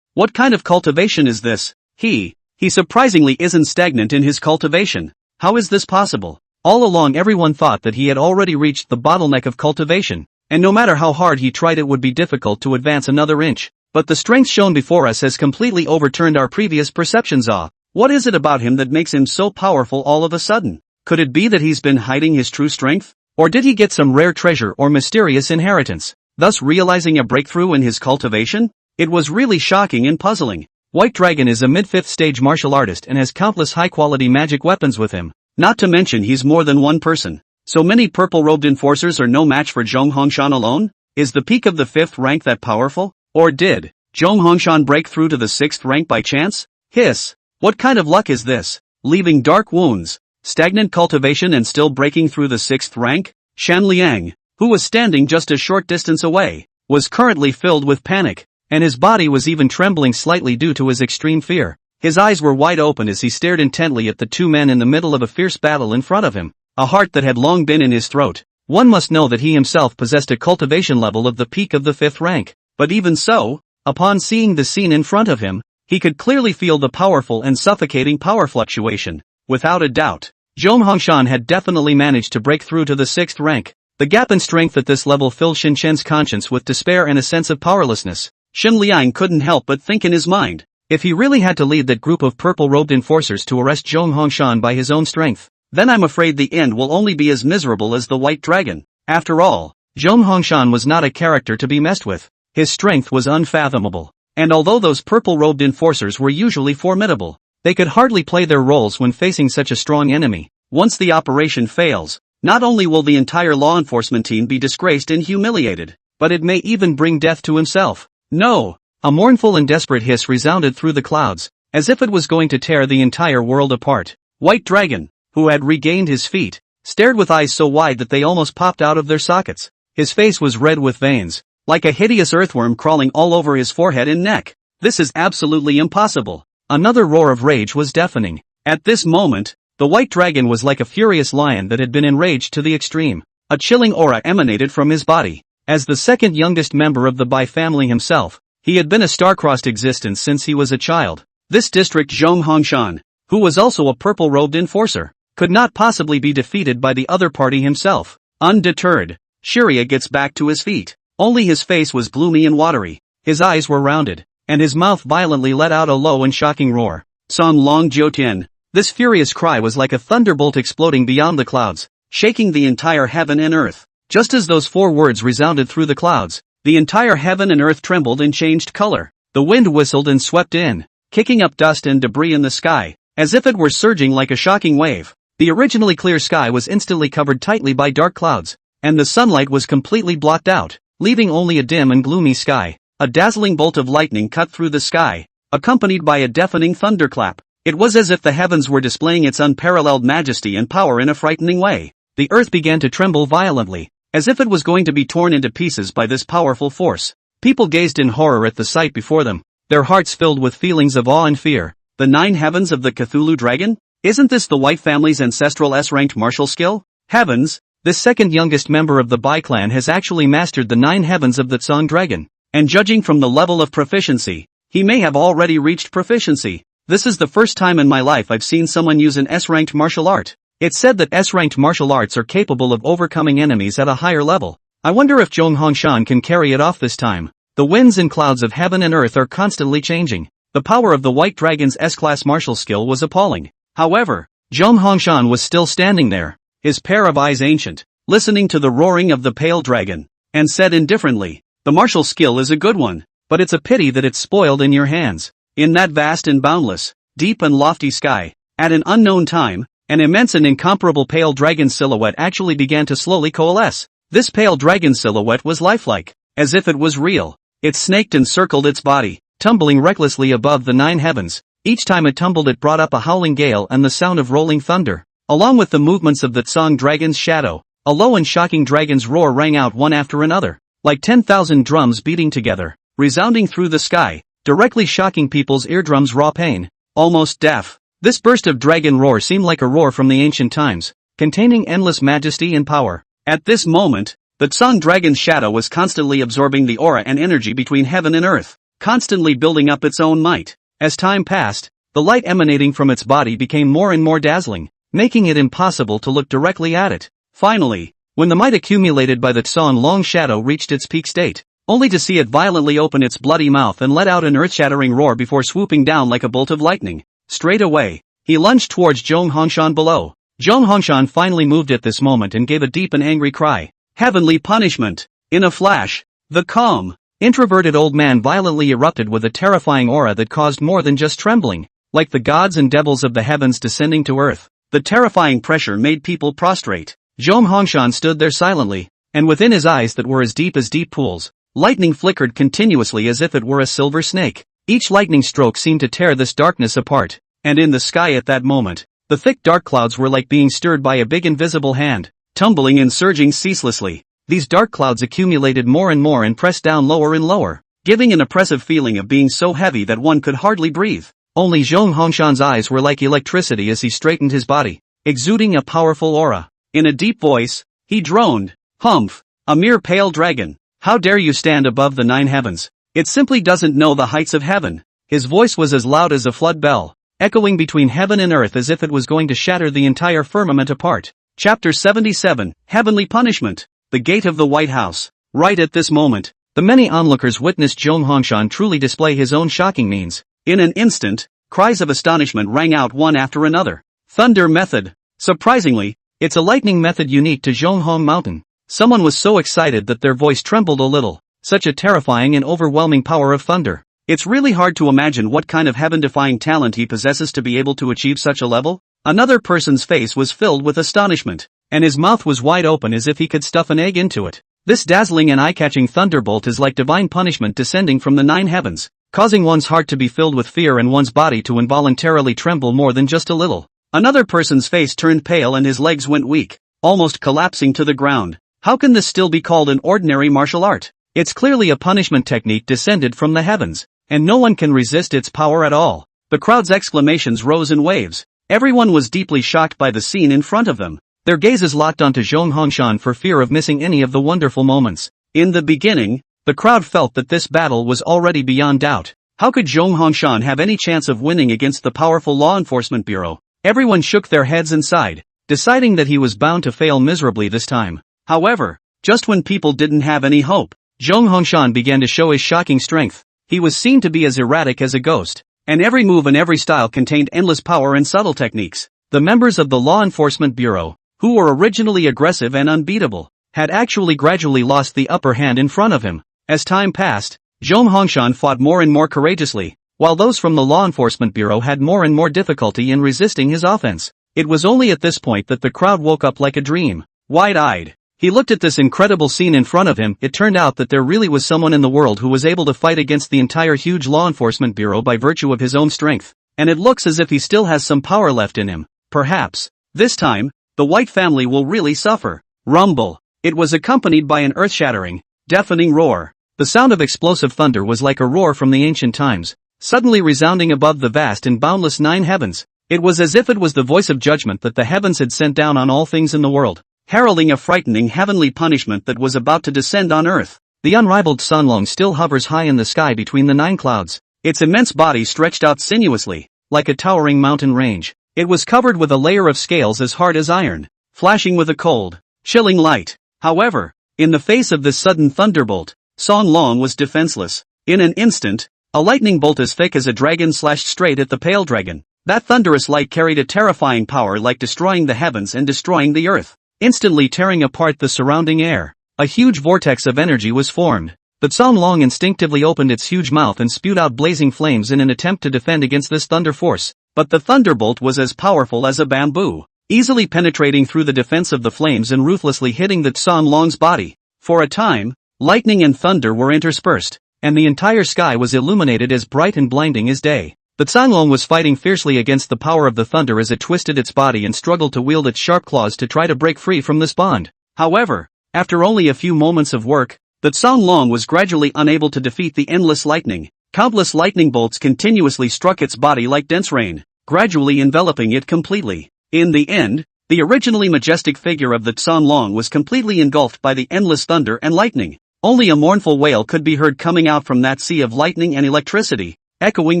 What kind of cultivation is this? He surprisingly isn't stagnant in his cultivation. How is this possible? All along everyone thought that he had already reached the bottleneck of cultivation, and no matter how hard he tried it would be difficult to advance another inch. But the strength shown before us has completely overturned our previous perceptions. What is it about him that makes him so powerful all of a sudden? Could it be that he's been hiding his true strength? Or did he get some rare treasure or mysterious inheritance, thus realizing a breakthrough in his cultivation? It was really shocking and puzzling. White Dragon is a mid-5th stage martial artist and has countless high-quality magic weapons with him. Not to mention he's more than one person. So many purple-robed enforcers are no match for Zhong Hongshan alone? Is the peak of the 5th rank that powerful? Or did Zhong Hongshan break through to the 6th rank by chance? Hiss! What kind of luck is this? Leaving dark wounds, stagnant cultivation and still breaking through the 6th rank? Shan Liang, who was standing just a short distance away, was currently filled with panic, and his body was even trembling slightly due to his extreme fear. His eyes were wide open as he stared intently at the two men in the middle of a fierce battle in front of him, a heart that had long been in his throat. One must know that he himself possessed a cultivation level of the peak of the 5th rank, but even so, upon seeing the scene in front of him, he could clearly feel the powerful and suffocating power fluctuation. Without a doubt, Zhong Hongshan had definitely managed to break through to the 6th rank. The gap in strength at this level filled Shin Chen's conscience with despair and a sense of powerlessness. Shin Liang couldn't help but think in his mind, if he really had to lead that group of purple-robed enforcers to arrest Zhong Hongshan by his own strength, then I'm afraid the end will only be as miserable as the White Dragon. After all, Zhong Hongshan was not a character to be messed with. His strength was unfathomable, and although those purple-robed enforcers were usually formidable, they could hardly play their roles when facing such a strong enemy. Once the operation fails, not only will the entire law enforcement team be disgraced and humiliated, but it may even bring death to himself. No! A mournful and desperate hiss resounded through the clouds, as if it was going to tear the entire world apart. White Dragon, who had regained his feet, stared with eyes so wide that they almost popped out of their sockets. His face was red with veins, like a hideous earthworm crawling all over his forehead and neck. This is absolutely impossible. Another roar of rage was deafening. At this moment, the White Dragon was like a furious lion that had been enraged to the extreme. A chilling aura emanated from his body. As the second youngest member of the Bai family himself, he had been a star-crossed existence since he was a child. This district Zhong Hongshan, who was also a purple-robed enforcer, could not possibly be defeated by the other party himself. Undeterred, Shiria gets back to his feet. Only his face was gloomy and watery, his eyes were rounded, and his mouth violently let out a low and shocking roar. Song Long Jiutian. This furious cry was like a thunderbolt exploding beyond the clouds, shaking the entire heaven and earth. Just as those 4 words resounded through the clouds, the entire heaven and earth trembled and changed color. The wind whistled and swept in, kicking up dust and debris in the sky, as if it were surging like a shocking wave. The originally clear sky was instantly covered tightly by dark clouds, and the sunlight was completely blocked out, leaving only a dim and gloomy sky. A dazzling bolt of lightning cut through the sky, accompanied by a deafening thunderclap. It was as if the heavens were displaying its unparalleled majesty and power in a frightening way. The earth began to tremble violently, as if it was going to be torn into pieces by this powerful force. People gazed in horror at the sight before them, their hearts filled with feelings of awe and fear. The 9 heavens of the Cthulhu dragon? Isn't this the White family's ancestral S-ranked martial skill? Heavens! This second youngest member of the Bai clan has actually mastered the 9 heavens of the Tsang dragon, and judging from the level of proficiency, he may have already reached proficiency. This is the first time in my life I've seen someone use an S-ranked martial art. It's said that S-ranked martial arts are capable of overcoming enemies at a higher level. I wonder if Zhong Hongshan can carry it off this time. The winds and clouds of heaven and earth are constantly changing. The power of the White Dragon's S-class martial skill was appalling. However, Zhong Hongshan was still standing there, his pair of eyes ancient, listening to the roaring of the pale dragon, and said indifferently, "The martial skill is a good one, but it's a pity that it's spoiled in your hands." In that vast and boundless, deep and lofty sky, at an unknown time, an immense and incomparable pale dragon silhouette actually began to slowly coalesce. This pale dragon silhouette was lifelike, as if it was real. It snaked and circled its body, tumbling recklessly above the 9 heavens. Each time it tumbled it brought up a howling gale and the sound of rolling thunder. Along with the movements of that song Dragon's Shadow, a low and shocking dragon's roar rang out one after another, like 10,000 drums beating together, resounding through the sky, directly shocking people's eardrums raw pain, almost deaf. This burst of dragon roar seemed like a roar from the ancient times, containing endless majesty and power. At this moment, the song Dragon's Shadow was constantly absorbing the aura and energy between heaven and earth, constantly building up its own might. As time passed, the light emanating from its body became more and more dazzling, making it impossible to look directly at it. Finally, when the might accumulated by the Tsan Long Shadow reached its peak state, only to see it violently open its bloody mouth and let out an earth-shattering roar before swooping down like a bolt of lightning. Straight away, he lunged towards Zhong Hongshan below. Zhong Hongshan finally moved at this moment and gave a deep and angry cry. Heavenly punishment! In a flash, the calm, introverted old man violently erupted with a terrifying aura that caused more than just trembling, like the gods and devils of the heavens descending to earth. The terrifying pressure made people prostrate. Zhong Hongshan stood there silently, and within his eyes that were as deep pools, lightning flickered continuously as if it were a silver snake. Each lightning stroke seemed to tear this darkness apart, and in the sky at that moment, the thick dark clouds were like being stirred by a big invisible hand, tumbling and surging ceaselessly. These dark clouds accumulated more and more and pressed down lower and lower, giving an oppressive feeling of being so heavy that one could hardly breathe. Only Zhong Hongshan's eyes were like electricity as he straightened his body, exuding a powerful aura. In a deep voice, he droned, "Humph, a mere pale dragon. How dare you stand above the 9 heavens? It simply doesn't know the heights of heaven." His voice was as loud as a flood bell, echoing between heaven and earth as if it was going to shatter the entire firmament apart. Chapter 77, Heavenly Punishment. The Gate of the White House. Right at this moment, the many onlookers witnessed Zhong Hongshan truly display his own shocking means. In an instant, cries of astonishment rang out one after another. Thunder method. Surprisingly, it's a lightning method unique to Zhonghong Mountain. Someone was so excited that their voice trembled a little. Such a terrifying and overwhelming power of thunder. It's really hard to imagine what kind of heaven-defying talent he possesses to be able to achieve such a level. Another person's face was filled with astonishment, and his mouth was wide open as if he could stuff an egg into it. This dazzling and eye-catching thunderbolt is like divine punishment descending from the 9 heavens, causing one's heart to be filled with fear and one's body to involuntarily tremble more than just a little. Another person's face turned pale and his legs went weak, almost collapsing to the ground. How can this still be called an ordinary martial art? It's clearly a punishment technique descended from the heavens, and no one can resist its power at all. The crowd's exclamations rose in waves. Everyone was deeply shocked by the scene in front of them. Their gazes locked onto Zhong Hongshan for fear of missing any of the wonderful moments. In the beginning, the crowd felt that this battle was already beyond doubt. How could Zhong Hongshan have any chance of winning against the powerful law enforcement bureau? Everyone shook their heads and sighed, deciding that he was bound to fail miserably this time. However, just when people didn't have any hope, Zhong Hongshan began to show his shocking strength. He was seen to be as erratic as a ghost, and every move and every style contained endless power and subtle techniques. The members of the Law Enforcement Bureau, who were originally aggressive and unbeatable, had actually gradually lost the upper hand in front of him. As time passed, Zhong Hongshan fought more and more courageously, while those from the Law Enforcement Bureau had more and more difficulty in resisting his offense. It was only at this point that the crowd woke up like a dream. Wide-eyed, he looked at this incredible scene in front of him. It turned out that there really was someone in the world who was able to fight against the entire huge Law Enforcement Bureau by virtue of his own strength, and it looks as if he still has some power left in him. Perhaps, this time, the White family will really suffer. Rumble. It was accompanied by an earth-shattering, deafening roar. The sound of explosive thunder was like a roar from the ancient times, suddenly resounding above the vast and boundless 9 heavens. It was as if it was the voice of judgment that the heavens had sent down on all things in the world, heralding a frightening heavenly punishment that was about to descend on earth. The unrivaled Sunlong still hovers high in the sky between the 9 clouds, its immense body stretched out sinuously, like a towering mountain range. It was covered with a layer of scales as hard as iron, flashing with a cold, chilling light. However, in the face of this sudden thunderbolt, Song Long was defenseless. In an instant, a lightning bolt as thick as a dragon slashed straight at the pale dragon. That thunderous light carried a terrifying power, like destroying the heavens and destroying the earth, instantly tearing apart the surrounding air. A huge vortex of energy was formed. But Song Long instinctively opened its huge mouth and spewed out blazing flames in an attempt to defend against this thunder force. But the thunderbolt was as powerful as a bamboo. easily penetrating through the defense of the flames and ruthlessly hitting the Long's body. For a time, lightning and thunder were interspersed, and the entire sky was illuminated as bright and blinding as day. The Long was fighting fiercely against the power of the thunder as it twisted its body and struggled to wield its sharp claws to try to break free from this bond. However, after only a few moments of work, the Long was gradually unable to defeat the endless lightning. Countless lightning bolts continuously struck its body like dense rain, gradually enveloping it completely. In the end, the originally majestic figure of the Long was completely engulfed by the endless thunder and lightning. Only a mournful wail could be heard coming out from that sea of lightning and electricity, echoing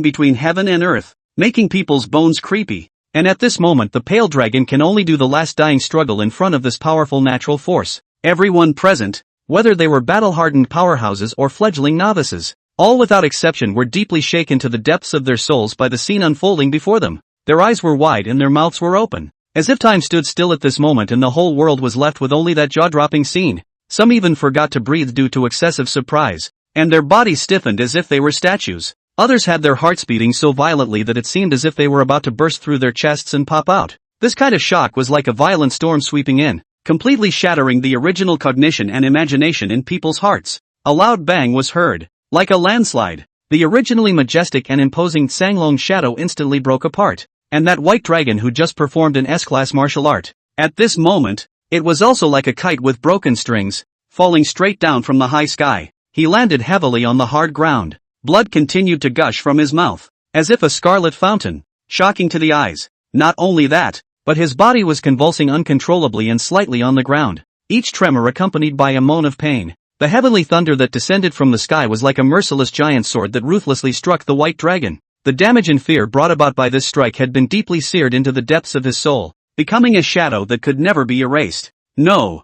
between heaven and earth, making people's bones creepy. And at this moment the pale dragon can only do the last dying struggle in front of this powerful natural force. Everyone present, whether they were battle-hardened powerhouses or fledgling novices, all without exception were deeply shaken to the depths of their souls by the scene unfolding before them. Their eyes were wide and their mouths were open, as if time stood still at this moment and the whole world was left with only that jaw-dropping scene. Some even forgot to breathe due to excessive surprise, and their bodies stiffened as if they were statues. Others had their hearts beating so violently that it seemed as if they were about to burst through their chests and pop out. This kind of shock was like a violent storm sweeping in, completely shattering the original cognition and imagination in people's hearts. A loud bang was heard, like a landslide. The originally majestic and imposing Sanglong's shadow instantly broke apart, and that white dragon who just performed an S-class martial art. At this moment, it was also like a kite with broken strings, falling straight down from the high sky. He landed heavily on the hard ground. Blood continued to gush from his mouth, as if a scarlet fountain, shocking to the eyes. Not only that, but his body was convulsing uncontrollably and slightly on the ground, each tremor accompanied by a moan of pain. The heavenly thunder that descended from the sky was like a merciless giant sword that ruthlessly struck the white dragon. The damage and fear brought about by this strike had been deeply seared into the depths of his soul, becoming a shadow that could never be erased. No,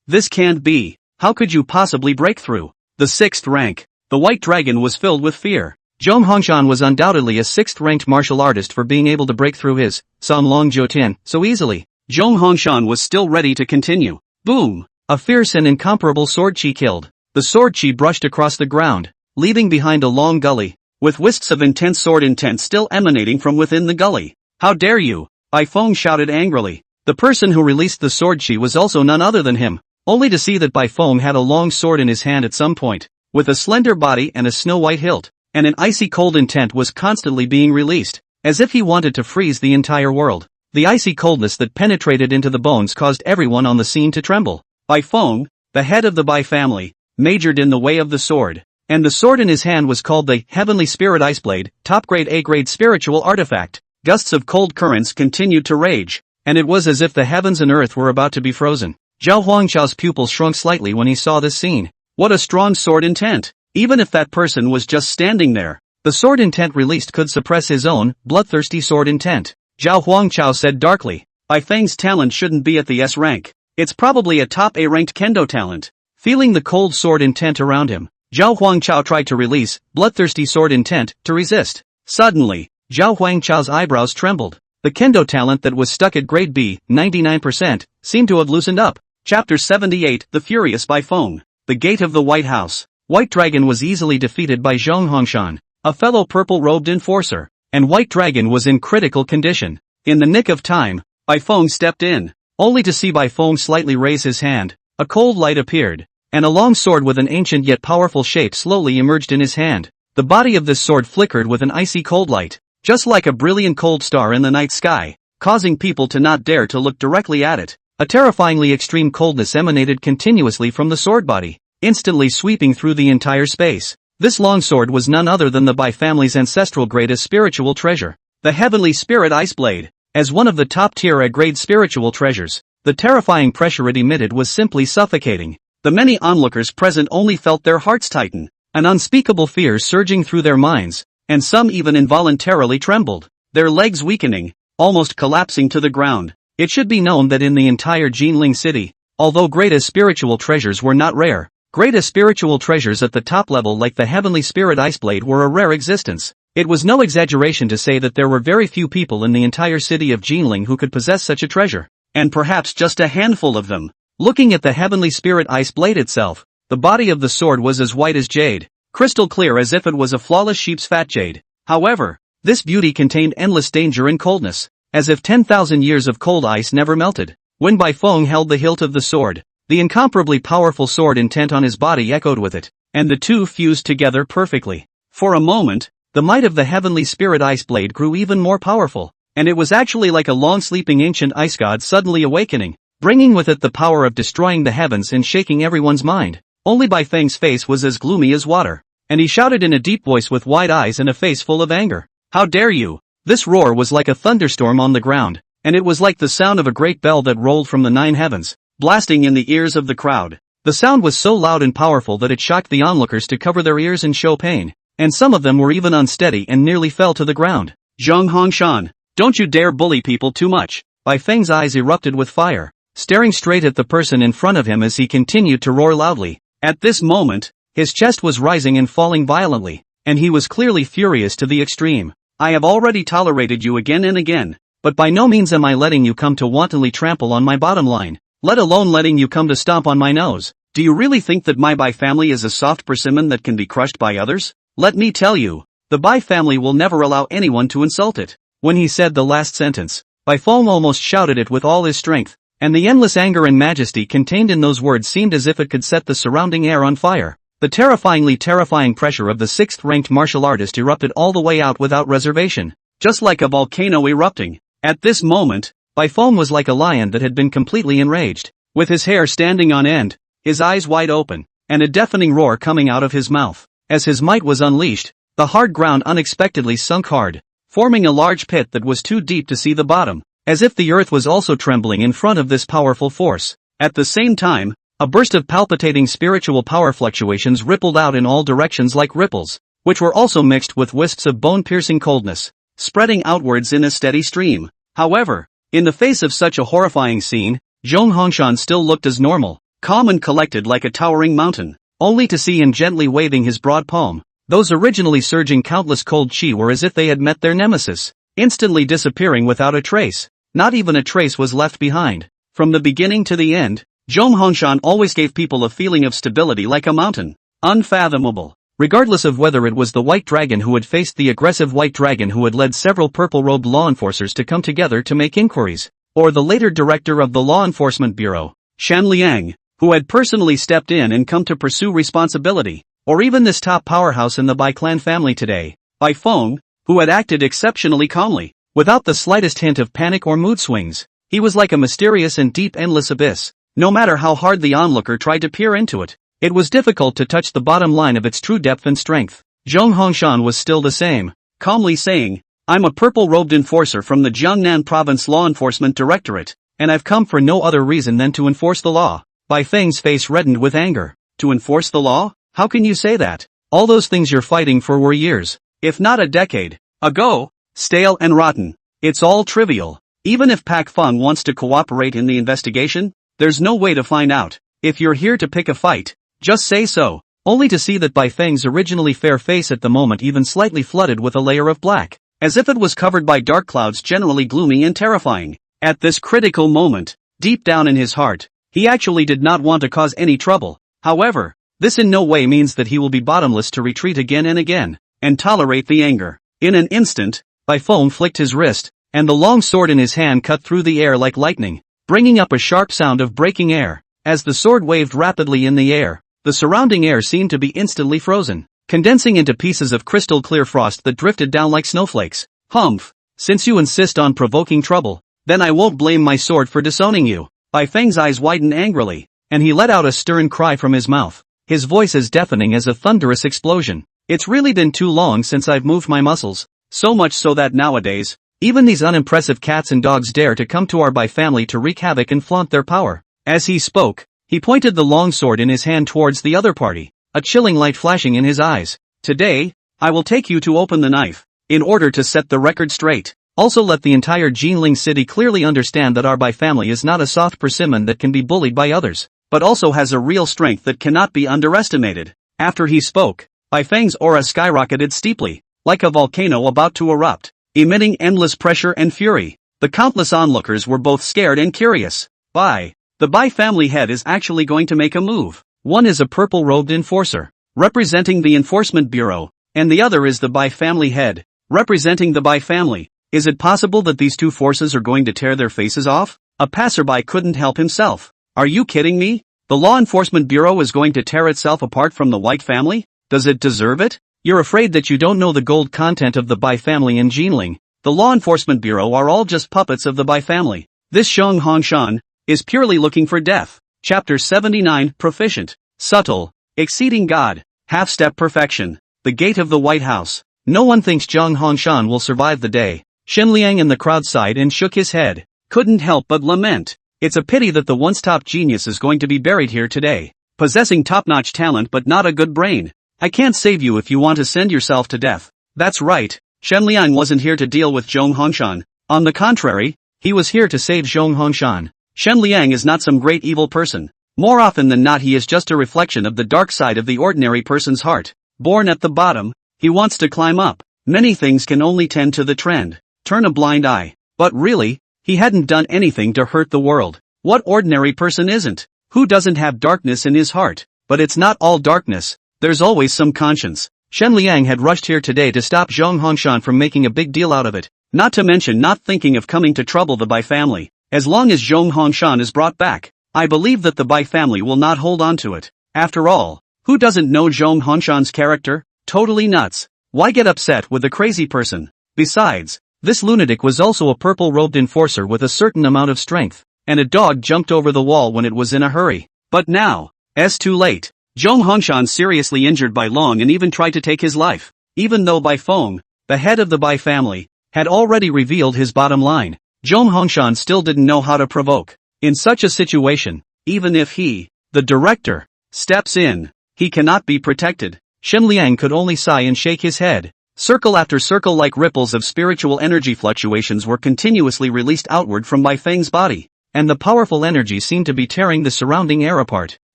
this can't be. How could you possibly break through the 6th rank? The white dragon was filled with fear. Zhong Hongshan was undoubtedly a 6th-ranked martial artist for being able to break through his Sanglong Jiutian so easily. Zhong Hongshan was still ready to continue. Boom! A fierce and incomparable sword chi killed. The sword chi brushed across the ground, leaving behind a long gully, with wisps of intense sword intent still emanating from within the gully. How dare you! Bai Feng shouted angrily. The person who released the sword chi was also none other than him, only to see that Bai Feng had a long sword in his hand at some point, with a slender body and a snow-white hilt, and an icy cold intent was constantly being released, as if he wanted to freeze the entire world. The icy coldness that penetrated into the bones caused everyone on the scene to tremble. Bai Feng, the head of the Bai family, majored in the way of the sword, and the sword in his hand was called the Heavenly Spirit Iceblade, top-grade A-grade spiritual artifact. Gusts of cold currents continued to rage, and it was as if the heavens and earth were about to be frozen. Zhao Huangchao's pupils shrunk slightly when he saw this scene. What a strong sword intent! Even if that person was just standing there, the sword intent released could suppress his own bloodthirsty sword intent. Zhao Huangchao said darkly, Bai Feng's talent shouldn't be at the S rank. It's probably a top A-ranked kendo talent. Feeling the cold sword intent around him, Zhao Huangchao tried to release bloodthirsty sword intent to resist. Suddenly, Zhao Huangchao's eyebrows trembled. The kendo talent that was stuck at grade B, 99%, seemed to have loosened up. Chapter 78, The Furious Bai Feng. The Gate of the White House. White Dragon was easily defeated by Zhong Hongshan, a fellow purple-robed enforcer, and White Dragon was in critical condition. In the nick of time, Bai Feng stepped in, only to see Bai Feng slightly raise his hand. A cold light appeared, and a long sword with an ancient yet powerful shape slowly emerged in his hand. The body of this sword flickered with an icy cold light, just like a brilliant cold star in the night sky, causing people to not dare to look directly at it. A terrifyingly extreme coldness emanated continuously from the sword body, instantly sweeping through the entire space. This longsword was none other than the Bai family's ancestral grade as spiritual treasure, the Heavenly Spirit Iceblade. As one of the top-tier A-grade spiritual treasures, the terrifying pressure it emitted was simply suffocating. The many onlookers present only felt their hearts tighten, an unspeakable fear surging through their minds, and some even involuntarily trembled, their legs weakening, almost collapsing to the ground. It should be known that in the entire Jinling city, although great as spiritual treasures were not rare, great as spiritual treasures at the top level like the Heavenly Spirit Iceblade were a rare existence. It was no exaggeration to say that there were very few people in the entire city of Jinling who could possess such a treasure, and perhaps just a handful of them. Looking at the Heavenly Spirit Iceblade itself, the body of the sword was as white as jade, crystal clear as if it was a flawless sheep's fat jade. However, this beauty contained endless danger and coldness. as if 10,000 years of cold ice never melted. When Bai Feng held the hilt of the sword, the incomparably powerful sword intent on his body echoed with it, and the two fused together perfectly. For a moment, the might of the heavenly spirit ice blade grew even more powerful, and it was actually like a long-sleeping ancient ice god suddenly awakening, bringing with it the power of destroying the heavens and shaking everyone's mind. Only Bai Feng's face was as gloomy as water, and he shouted in a deep voice with wide eyes and a face full of anger. "How dare you!" This roar was like a thunderstorm on the ground, and it was like the sound of a great bell that rolled from the 9 heavens, blasting in the ears of the crowd. The sound was so loud and powerful that it shocked the onlookers to cover their ears and show pain, and some of them were even unsteady and nearly fell to the ground. "Zhang Hongshan, don't you dare bully people too much." Bai Feng's eyes erupted with fire, staring straight at the person in front of him as he continued to roar loudly. At this moment, his chest was rising and falling violently, and he was clearly furious to the extreme. "I have already tolerated you again and again, but by no means am I letting you come to wantonly trample on my bottom line, let alone letting you come to stomp on my nose. Do you really think that my Bai family is a soft persimmon that can be crushed by others? Let me tell you, the Bai family will never allow anyone to insult it." When he said the last sentence, Bai Feng almost shouted it with all his strength, and the endless anger and majesty contained in those words seemed as if it could set the surrounding air on fire. The terrifying pressure of the 6th-ranked martial artist erupted all the way out without reservation, just like a volcano erupting. At this moment, Bai Feng was like a lion that had been completely enraged, with his hair standing on end, his eyes wide open, and a deafening roar coming out of his mouth. As his might was unleashed, the hard ground unexpectedly sunk hard, forming a large pit that was too deep to see the bottom, as if the earth was also trembling in front of this powerful force. At the same time, a burst of palpitating spiritual power fluctuations rippled out in all directions like ripples, which were also mixed with wisps of bone-piercing coldness, spreading outwards in a steady stream. However, in the face of such a horrifying scene, Zhong Hongshan still looked as normal, calm and collected like a towering mountain, only to see him gently waving his broad palm. Those originally surging countless cold chi were as if they had met their nemesis, instantly disappearing without a trace. Not even a trace was left behind. From the beginning to the end, Zhong Hongshan always gave people a feeling of stability like a mountain, unfathomable. Regardless of whether it was the White Dragon who had faced the aggressive White Dragon who had led several purple-robed law enforcers to come together to make inquiries, or the later director of the Law Enforcement Bureau, Shan Liang, who had personally stepped in and come to pursue responsibility, or even this top powerhouse in the Bai clan family today, Bai Feng, who had acted exceptionally calmly, without the slightest hint of panic or mood swings. He was like a mysterious and deep endless abyss. No matter how hard the onlooker tried to peer into it, it was difficult to touch the bottom line of its true depth and strength. Zhong Hongshan was still the same, calmly saying, "I'm a purple-robed enforcer from the Jiangnan Province Law Enforcement Directorate, and I've come for no other reason than to enforce the law." Bai Feng's face reddened with anger. "To enforce the law? How can you say that? All those things you're fighting for were years, if not a decade, ago, stale and rotten. It's all trivial. Even if Pak Feng wants to cooperate in the investigation, there's no way to find out. If you're here to pick a fight, just say so." Only to see that Bai Feng's originally fair face at the moment even slightly flooded with a layer of black, as if it was covered by dark clouds generally gloomy and terrifying. At this critical moment, deep down in his heart, he actually did not want to cause any trouble. However, this in no way means that he will be bottomless to retreat again and again, and tolerate the anger. In an instant, Bai Feng flicked his wrist, and the long sword in his hand cut through the air like lightning, bringing up a sharp sound of breaking air. As the sword waved rapidly in the air, the surrounding air seemed to be instantly frozen, condensing into pieces of crystal-clear frost that drifted down like snowflakes. "Humph, since you insist on provoking trouble, then I won't blame my sword for disowning you." Bai Feng's eyes widened angrily, and he let out a stern cry from his mouth, his voice as deafening as a thunderous explosion. "It's really been too long since I've moved my muscles, so much so that nowadays, even these unimpressive cats and dogs dare to come to our Bai family to wreak havoc and flaunt their power." As he spoke, he pointed the long sword in his hand towards the other party, a chilling light flashing in his eyes. "Today, I will take you to open the knife, in order to set the record straight. Also let the entire Jinling city clearly understand that our Bai family is not a soft persimmon that can be bullied by others, but also has a real strength that cannot be underestimated." After he spoke, Bai Feng's aura skyrocketed steeply, like a volcano about to erupt, emitting endless pressure and fury. The countless onlookers were both scared and curious. The Bai family head is actually going to make a move. One is a purple-robed enforcer, representing the Enforcement Bureau, and the other is the Bai family head, representing the Bai family. Is it possible that these two forces are going to tear their faces off? A passerby couldn't help himself. Are you kidding me? The Law Enforcement Bureau is going to tear itself apart from the White family? Does it deserve it? You're afraid that you don't know the gold content of the Bai family in Jinling. The Law Enforcement Bureau are all just puppets of the Bai family. This Sheng Hongshan is purely looking for death. Chapter 79, Proficient, Subtle, Exceeding God, Half-Step Perfection, The Gate of the White House. No one thinks Zheng Hongshan will survive the day. Shen Liang in the crowd sighed and shook his head. Couldn't help but lament. It's a pity that the once top genius is going to be buried here today. Possessing top-notch talent but not a good brain. I can't save you if you want to send yourself to death. That's right. Shen Liang wasn't here to deal with Zheng Hongshan. On the contrary, he was here to save Zheng Hongshan. Shen Liang is not some great evil person. More often than not he is just a reflection of the dark side of the ordinary person's heart. Born at the bottom, he wants to climb up. Many things can only tend to the trend. Turn a blind eye. But really, he hadn't done anything to hurt the world. What ordinary person isn't? Who doesn't have darkness in his heart? But it's not all darkness. There's always some conscience. Shen Liang had rushed here today to stop Zheng Hongshan from making a big deal out of it. Not to mention not thinking of coming to trouble the Bai family. As long as Zheng Hongshan is brought back, I believe that the Bai family will not hold on to it. After all, who doesn't know Zheng Hongshan's character? Totally nuts. Why get upset with a crazy person? Besides, this lunatic was also a purple-robed enforcer with a certain amount of strength, and a dog jumped over the wall when it was in a hurry. But now, it's too late. Zheng Hongshan seriously injured Bai Long and even tried to take his life. Even though Bai Feng, the head of the Bai family, had already revealed his bottom line, Zheng Hongshan still didn't know how to provoke. In such a situation, even if he, the director, steps in, he cannot be protected. Shen Liang could only sigh and shake his head. Circle after circle like ripples of spiritual energy fluctuations were continuously released outward from Bai Feng's body, and the powerful energy seemed to be tearing the surrounding air apart,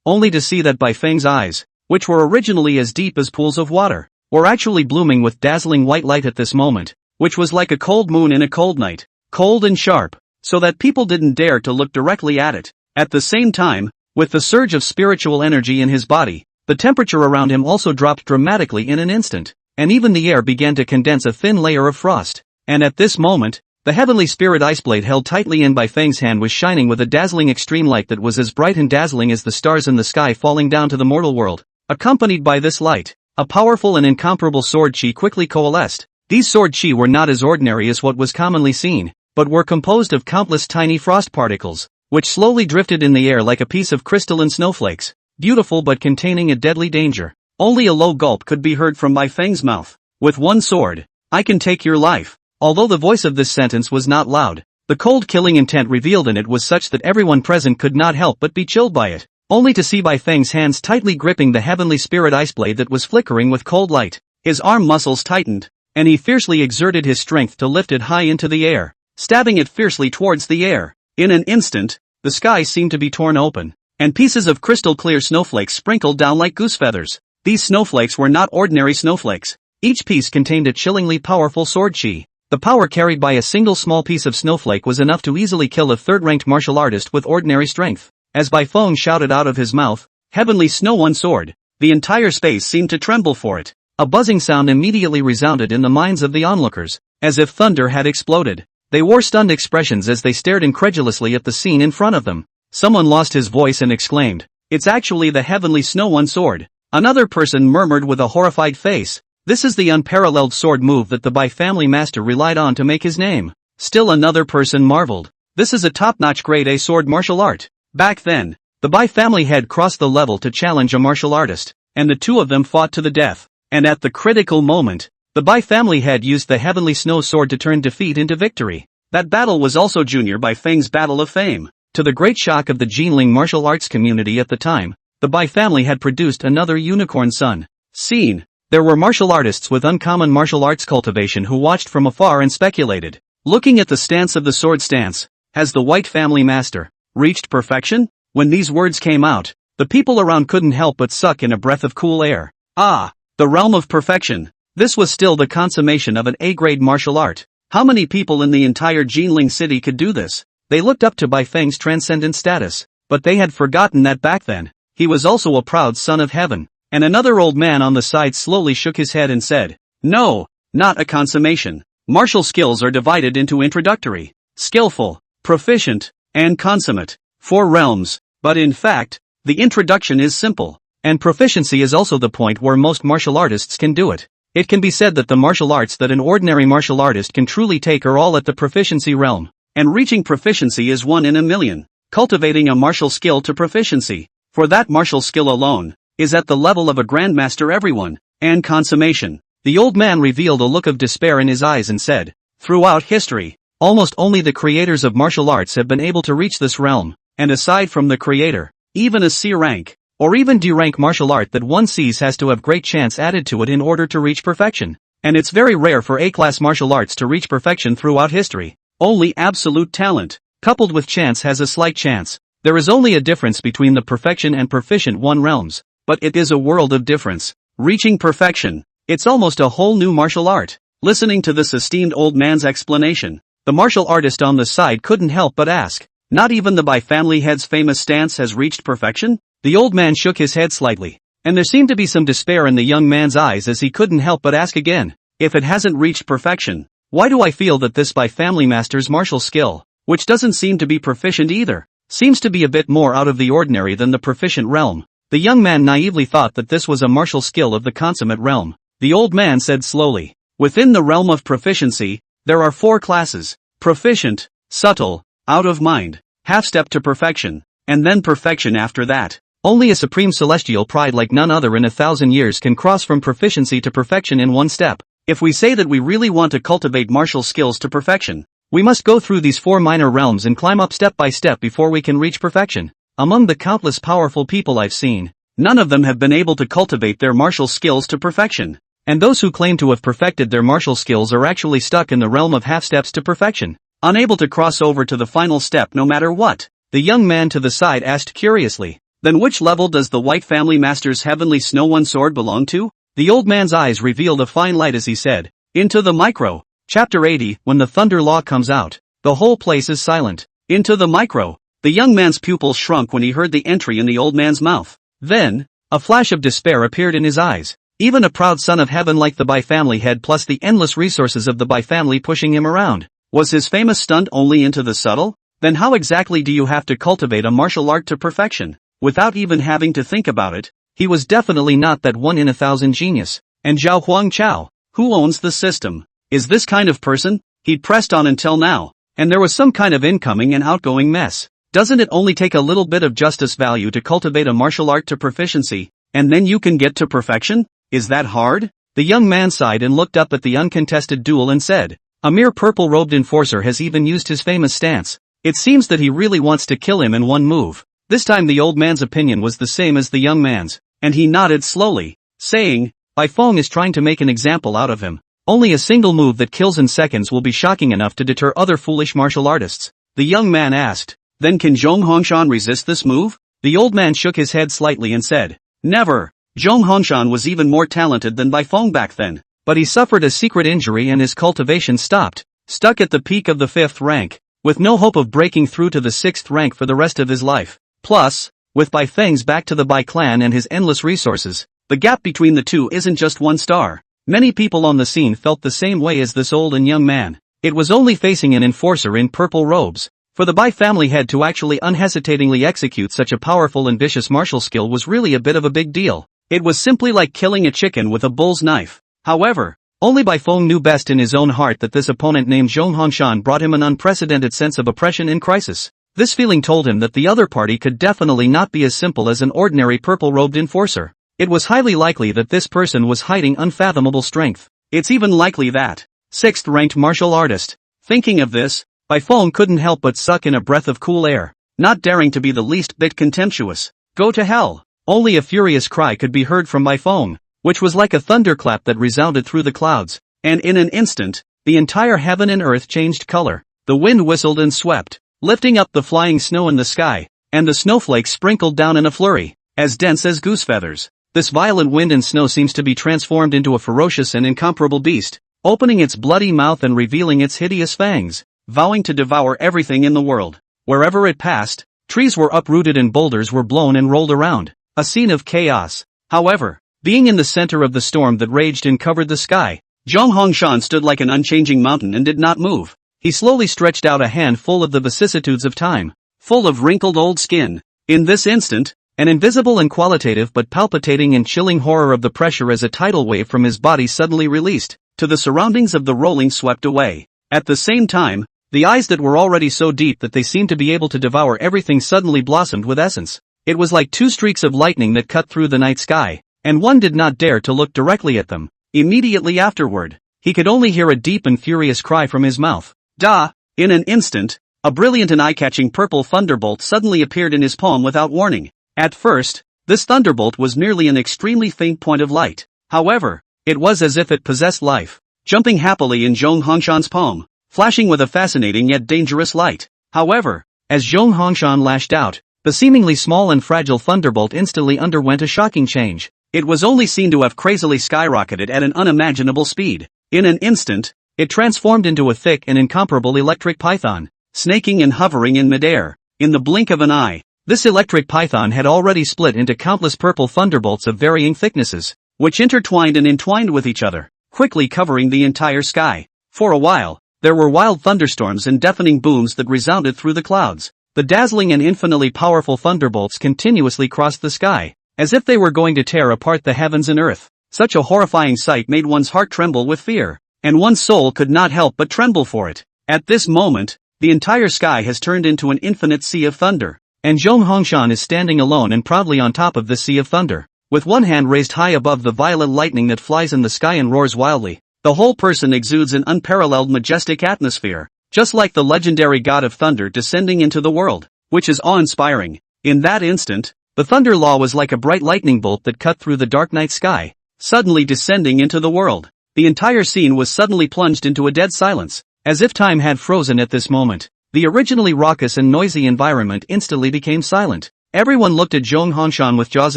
only to see that Bai Feng's eyes, which were originally as deep as pools of water, were actually blooming with dazzling white light at this moment, which was like a cold moon in a cold night, cold and sharp, so that people didn't dare to look directly at it. At the same time, with the surge of spiritual energy in his body, the temperature around him also dropped dramatically in an instant, and even the air began to condense a thin layer of frost. And at this moment, the heavenly spirit iceblade held tightly in Bai Feng's hand was shining with a dazzling extreme light that was as bright and dazzling as the stars in the sky falling down to the mortal world. Accompanied by this light, a powerful and incomparable sword chi quickly coalesced. These sword chi were not as ordinary as what was commonly seen, but were composed of countless tiny frost particles, which slowly drifted in the air like a piece of crystalline snowflakes, beautiful but containing a deadly danger. Only a low gulp could be heard from Bai Feng's mouth. With one sword, I can take your life. Although the voice of this sentence was not loud, the cold killing intent revealed in it was such that everyone present could not help but be chilled by it, only to see Bai Feng's hands tightly gripping the heavenly spirit iceblade that was flickering with cold light. His arm muscles tightened, and he fiercely exerted his strength to lift it high into the air, stabbing it fiercely towards the air. In an instant, the sky seemed to be torn open, and pieces of crystal clear snowflakes sprinkled down like goose feathers. These snowflakes were not ordinary snowflakes. Each piece contained a chillingly powerful sword chi. The power carried by a single small piece of snowflake was enough to easily kill a third-ranked martial artist with ordinary strength. As Bai Feng shouted out of his mouth, "Heavenly Snow One Sword," the entire space seemed to tremble for it. A buzzing sound immediately resounded in the minds of the onlookers, as if thunder had exploded. They wore stunned expressions as they stared incredulously at the scene in front of them. Someone lost his voice and exclaimed, "It's actually the Heavenly Snow One Sword." Another person murmured with a horrified face, "This is the unparalleled sword move that the Bai family master relied on to make his name." Still another person marveled, "This is a top-notch grade A sword martial art." Back then, the Bai family had crossed the level to challenge a martial artist, and the two of them fought to the death. And at the critical moment, the Bai family had used the Heavenly Snow Sword to turn defeat into victory. That battle was also Junior Bai Feng's Battle of Fame. To the great shock of the Jinling martial arts community at the time, the Bai family had produced another unicorn son. Scene. There were martial artists with uncommon martial arts cultivation who watched from afar and speculated, looking at the stance of the sword stance. Has the White family master reached perfection? When these words came out, the people around couldn't help but suck in a breath of cool air. Ah! The realm of perfection. This was still the consummation of an A-grade martial art. How many people in the entire Jinling city could do this? They looked up to Bai Feng's transcendent status, but they had forgotten that back then, he was also a proud son of heaven. And another old man on the side slowly shook his head and said, "No, not a consummation. Martial skills are divided into introductory, skillful, proficient, and consummate. 4 realms, but in fact, the introduction is simple, and proficiency is also the point where most martial artists can do it. It can be said that the martial arts that an ordinary martial artist can truly take are all at the proficiency realm, and reaching proficiency is 1 in a million. Cultivating a martial skill to proficiency, for that martial skill alone, is at the level of a grandmaster everyone, and consummation. The old man revealed a look of despair in his eyes and said, throughout history, almost only the creators of martial arts have been able to reach this realm, and aside from the creator, even a C rank, or even D rank martial art that one sees has to have great chance added to it in order to reach perfection. And it's very rare for A-class martial arts to reach perfection throughout history. Only absolute talent, coupled with chance has a slight chance. There is only a difference between the perfection and proficient 1 realms, but it is a world of difference. Reaching perfection, it's almost a whole new martial art. Listening to this esteemed old man's explanation, the martial artist on the side couldn't help but ask, not even the Bai family head's famous stance has reached perfection? The old man shook his head slightly, and there seemed to be some despair in the young man's eyes as he couldn't help but ask again, if it hasn't reached perfection, why do I feel that this Bai family master's martial skill, which doesn't seem to be proficient either, seems to be a bit more out of the ordinary than the proficient realm? The young man naively thought that this was a martial skill of the consummate realm. The old man said slowly, within the realm of proficiency, there are 4 classes, proficient, subtle, out of mind, half-step to perfection, and then perfection after that. Only a supreme celestial pride like none other in 1,000 years can cross from proficiency to perfection in 1 step. If we say that we really want to cultivate martial skills to perfection, we must go through these 4 minor realms and climb up step by step before we can reach perfection. Among the countless powerful people I've seen, none of them have been able to cultivate their martial skills to perfection. And those who claim to have perfected their martial skills are actually stuck in the realm of half steps to perfection, unable to cross over to the final step no matter what. The young man to the side asked curiously, then which level does the White Family Master's heavenly snow one sword belong to? The old man's eyes revealed a fine light as he said, into the micro. Chapter 80, when the thunder law comes out, the whole place is silent. Into the micro. The young man's pupils shrunk when he heard the entry in the old man's mouth. Then, a flash of despair appeared in his eyes. Even a proud son of heaven like the Bai family head plus the endless resources of the Bai family pushing him around. Was his famous stunt only into the subtle? Then how exactly do you have to cultivate a martial art to perfection, without even having to think about it? He was definitely not that 1 in 1,000 genius. And Zhao Huang Chao, who owns the system, is this kind of person? He'd pressed on until now, and there was some kind of incoming and outgoing mess. Doesn't it only take a little bit of justice value to cultivate a martial art to proficiency, and then you can get to perfection? Is that hard? The young man sighed and looked up at the uncontested duel and said, a mere purple-robed enforcer has even used his famous stance. It seems that he really wants to kill him in 1 move. This time the old man's opinion was the same as the young man's, and he nodded slowly, saying, Bai Feng is trying to make an example out of him. Only a single move that kills in seconds will be shocking enough to deter other foolish martial artists. The young man asked, then can Zhong Hongshan resist this move? The old man shook his head slightly and said, never. Zhong Hongshan was even more talented than Bai Feng back then, but he suffered a secret injury and his cultivation stopped, stuck at the peak of the 5th rank, with no hope of breaking through to the 6th rank for the rest of his life. Plus, with Bai Feng's back to the Bai clan and his endless resources, the gap between the two isn't just 1 star. Many people on the scene felt the same way as this old and young man. It was only facing an enforcer in purple robes. For the Bai family head to actually unhesitatingly execute such a powerful and vicious martial skill was really a bit of a big deal. It was simply like killing a chicken with a bull's knife. However, only Bai Feng knew best in his own heart that this opponent named Zhong Hongshan brought him an unprecedented sense of oppression and crisis. This feeling told him that the other party could definitely not be as simple as an ordinary purple-robed enforcer. It was highly likely that this person was hiding unfathomable strength. It's even likely that 6th-ranked martial artist. Thinking of this, Bai Feng couldn't help but suck in a breath of cool air, not daring to be the least bit contemptuous. Go to hell! Only a furious cry could be heard from Bai Feng, which was like a thunderclap that resounded through the clouds, and in an instant, the entire heaven and earth changed color. The wind whistled and swept, lifting up the flying snow in the sky, and the snowflakes sprinkled down in a flurry, as dense as goose feathers. This violent wind and snow seems to be transformed into a ferocious and incomparable beast, opening its bloody mouth and revealing its hideous fangs, vowing to devour everything in the world. Wherever it passed, trees were uprooted and boulders were blown and rolled around. A scene of chaos. However, being in the center of the storm that raged and covered the sky, Zhong Hongshan stood like an unchanging mountain and did not move. He slowly stretched out a hand full of the vicissitudes of time, full of wrinkled old skin. In this instant, an invisible and qualitative but palpitating and chilling horror of the pressure as a tidal wave from his body suddenly released, to the surroundings of the rolling swept away. At the same time, the eyes that were already so deep that they seemed to be able to devour everything suddenly blossomed with essence. It was like two streaks of lightning that cut through the night sky, and one did not dare to look directly at them. Immediately afterward, he could only hear a deep and furious cry from his mouth. Da! In an instant, a brilliant and eye-catching purple thunderbolt suddenly appeared in his palm without warning. At first, this thunderbolt was merely an extremely faint point of light. However, it was as if it possessed life, jumping happily in Zhong Hongshan's palm, flashing with a fascinating yet dangerous light. However, as Zhong Hongshan lashed out, the seemingly small and fragile thunderbolt instantly underwent a shocking change. It was only seen to have crazily skyrocketed at an unimaginable speed. In an instant, it transformed into a thick and incomparable electric python, snaking and hovering in midair. In the blink of an eye, this electric python had already split into countless purple thunderbolts of varying thicknesses, which intertwined and entwined with each other, quickly covering the entire sky. For a while, there were wild thunderstorms and deafening booms that resounded through the clouds. The dazzling and infinitely powerful thunderbolts continuously crossed the sky, as if they were going to tear apart the heavens and earth. Such a horrifying sight made one's heart tremble with fear, and one's soul could not help but tremble for it. At this moment, the entire sky has turned into an infinite sea of thunder, and Zhong Hongshan is standing alone and proudly on top of this sea of thunder, with one hand raised high above the violet lightning that flies in the sky and roars wildly. The whole person exudes an unparalleled majestic atmosphere, just like the legendary god of thunder descending into the world, which is awe-inspiring. In that instant, the thunder law was like a bright lightning bolt that cut through the dark night sky, suddenly descending into the world. The entire scene was suddenly plunged into a dead silence, as if time had frozen at this moment. The originally raucous and noisy environment instantly became silent. Everyone looked at Zhong Hongshan with jaws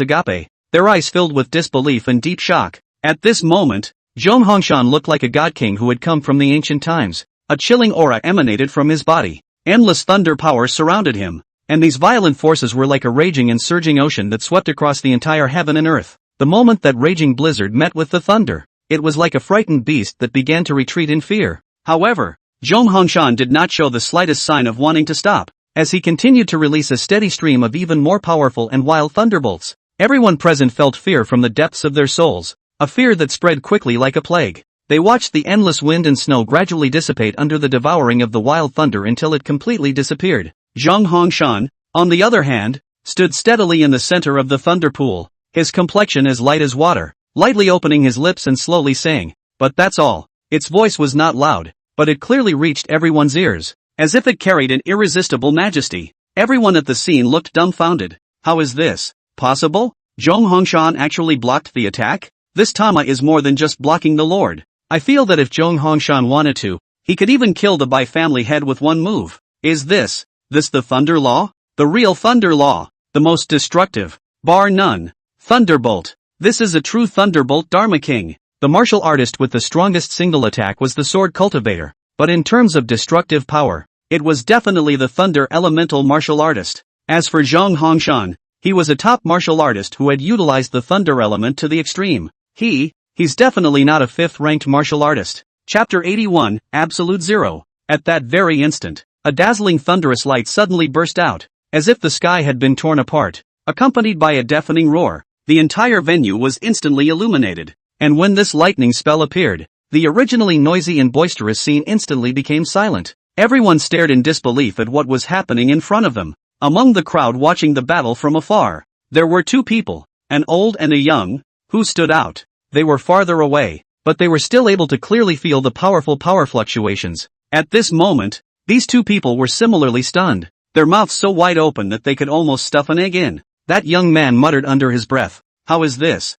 agape, their eyes filled with disbelief and deep shock. At this moment, Zhong Hongshan looked like a god king who had come from the ancient times. A chilling aura emanated from his body. Endless thunder power surrounded him, and these violent forces were like a raging and surging ocean that swept across the entire heaven and earth. The moment that raging blizzard met with the thunder, it was like a frightened beast that began to retreat in fear. However, Zhong Hongshan did not show the slightest sign of wanting to stop, as he continued to release a steady stream of even more powerful and wild thunderbolts. Everyone present felt fear from the depths of their souls, a fear that spread quickly like a plague. They watched the endless wind and snow gradually dissipate under the devouring of the wild thunder until it completely disappeared. Zhong Hongshan, on the other hand, stood steadily in the center of the thunder pool, his complexion as light as water, lightly opening his lips and slowly saying, "But that's all." Its voice was not loud, but it clearly reached everyone's ears, as if it carried an irresistible majesty. Everyone at the scene looked dumbfounded. How is this possible? Zhong Hongshan actually blocked the attack? This Tama is more than just blocking the Lord. I feel that if Zhong Hongshan wanted to, he could even kill the Bai family head with one move. Is this the Thunder Law? The real Thunder Law, the most destructive, bar none, Thunderbolt. This is a true Thunderbolt Dharma King. The martial artist with the strongest single attack was the Sword Cultivator, but in terms of destructive power, it was definitely the Thunder Elemental martial artist. As for Zhong Hongshan, he was a top martial artist who had utilized the Thunder element to the extreme. He's definitely not a 5th-ranked martial artist. Chapter 81, Absolute Zero. At that very instant, a dazzling thunderous light suddenly burst out, as if the sky had been torn apart, accompanied by a deafening roar. The entire venue was instantly illuminated, and when this lightning spell appeared, the originally noisy and boisterous scene instantly became silent. Everyone stared in disbelief at what was happening in front of them. Among the crowd watching the battle from afar, there were two people, an old and a young, who stood out. They were farther away, but they were still able to clearly feel the powerful power fluctuations. At this moment, these two people were similarly stunned, their mouths so wide open that they could almost stuff an egg in. That young man muttered under his breath, "How is this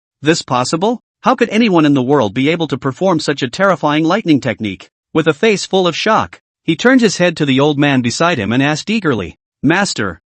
possible? How could anyone in the world be able to perform such a terrifying lightning technique?" With a face full of shock, he turned his head to the old man beside him and asked eagerly, Master,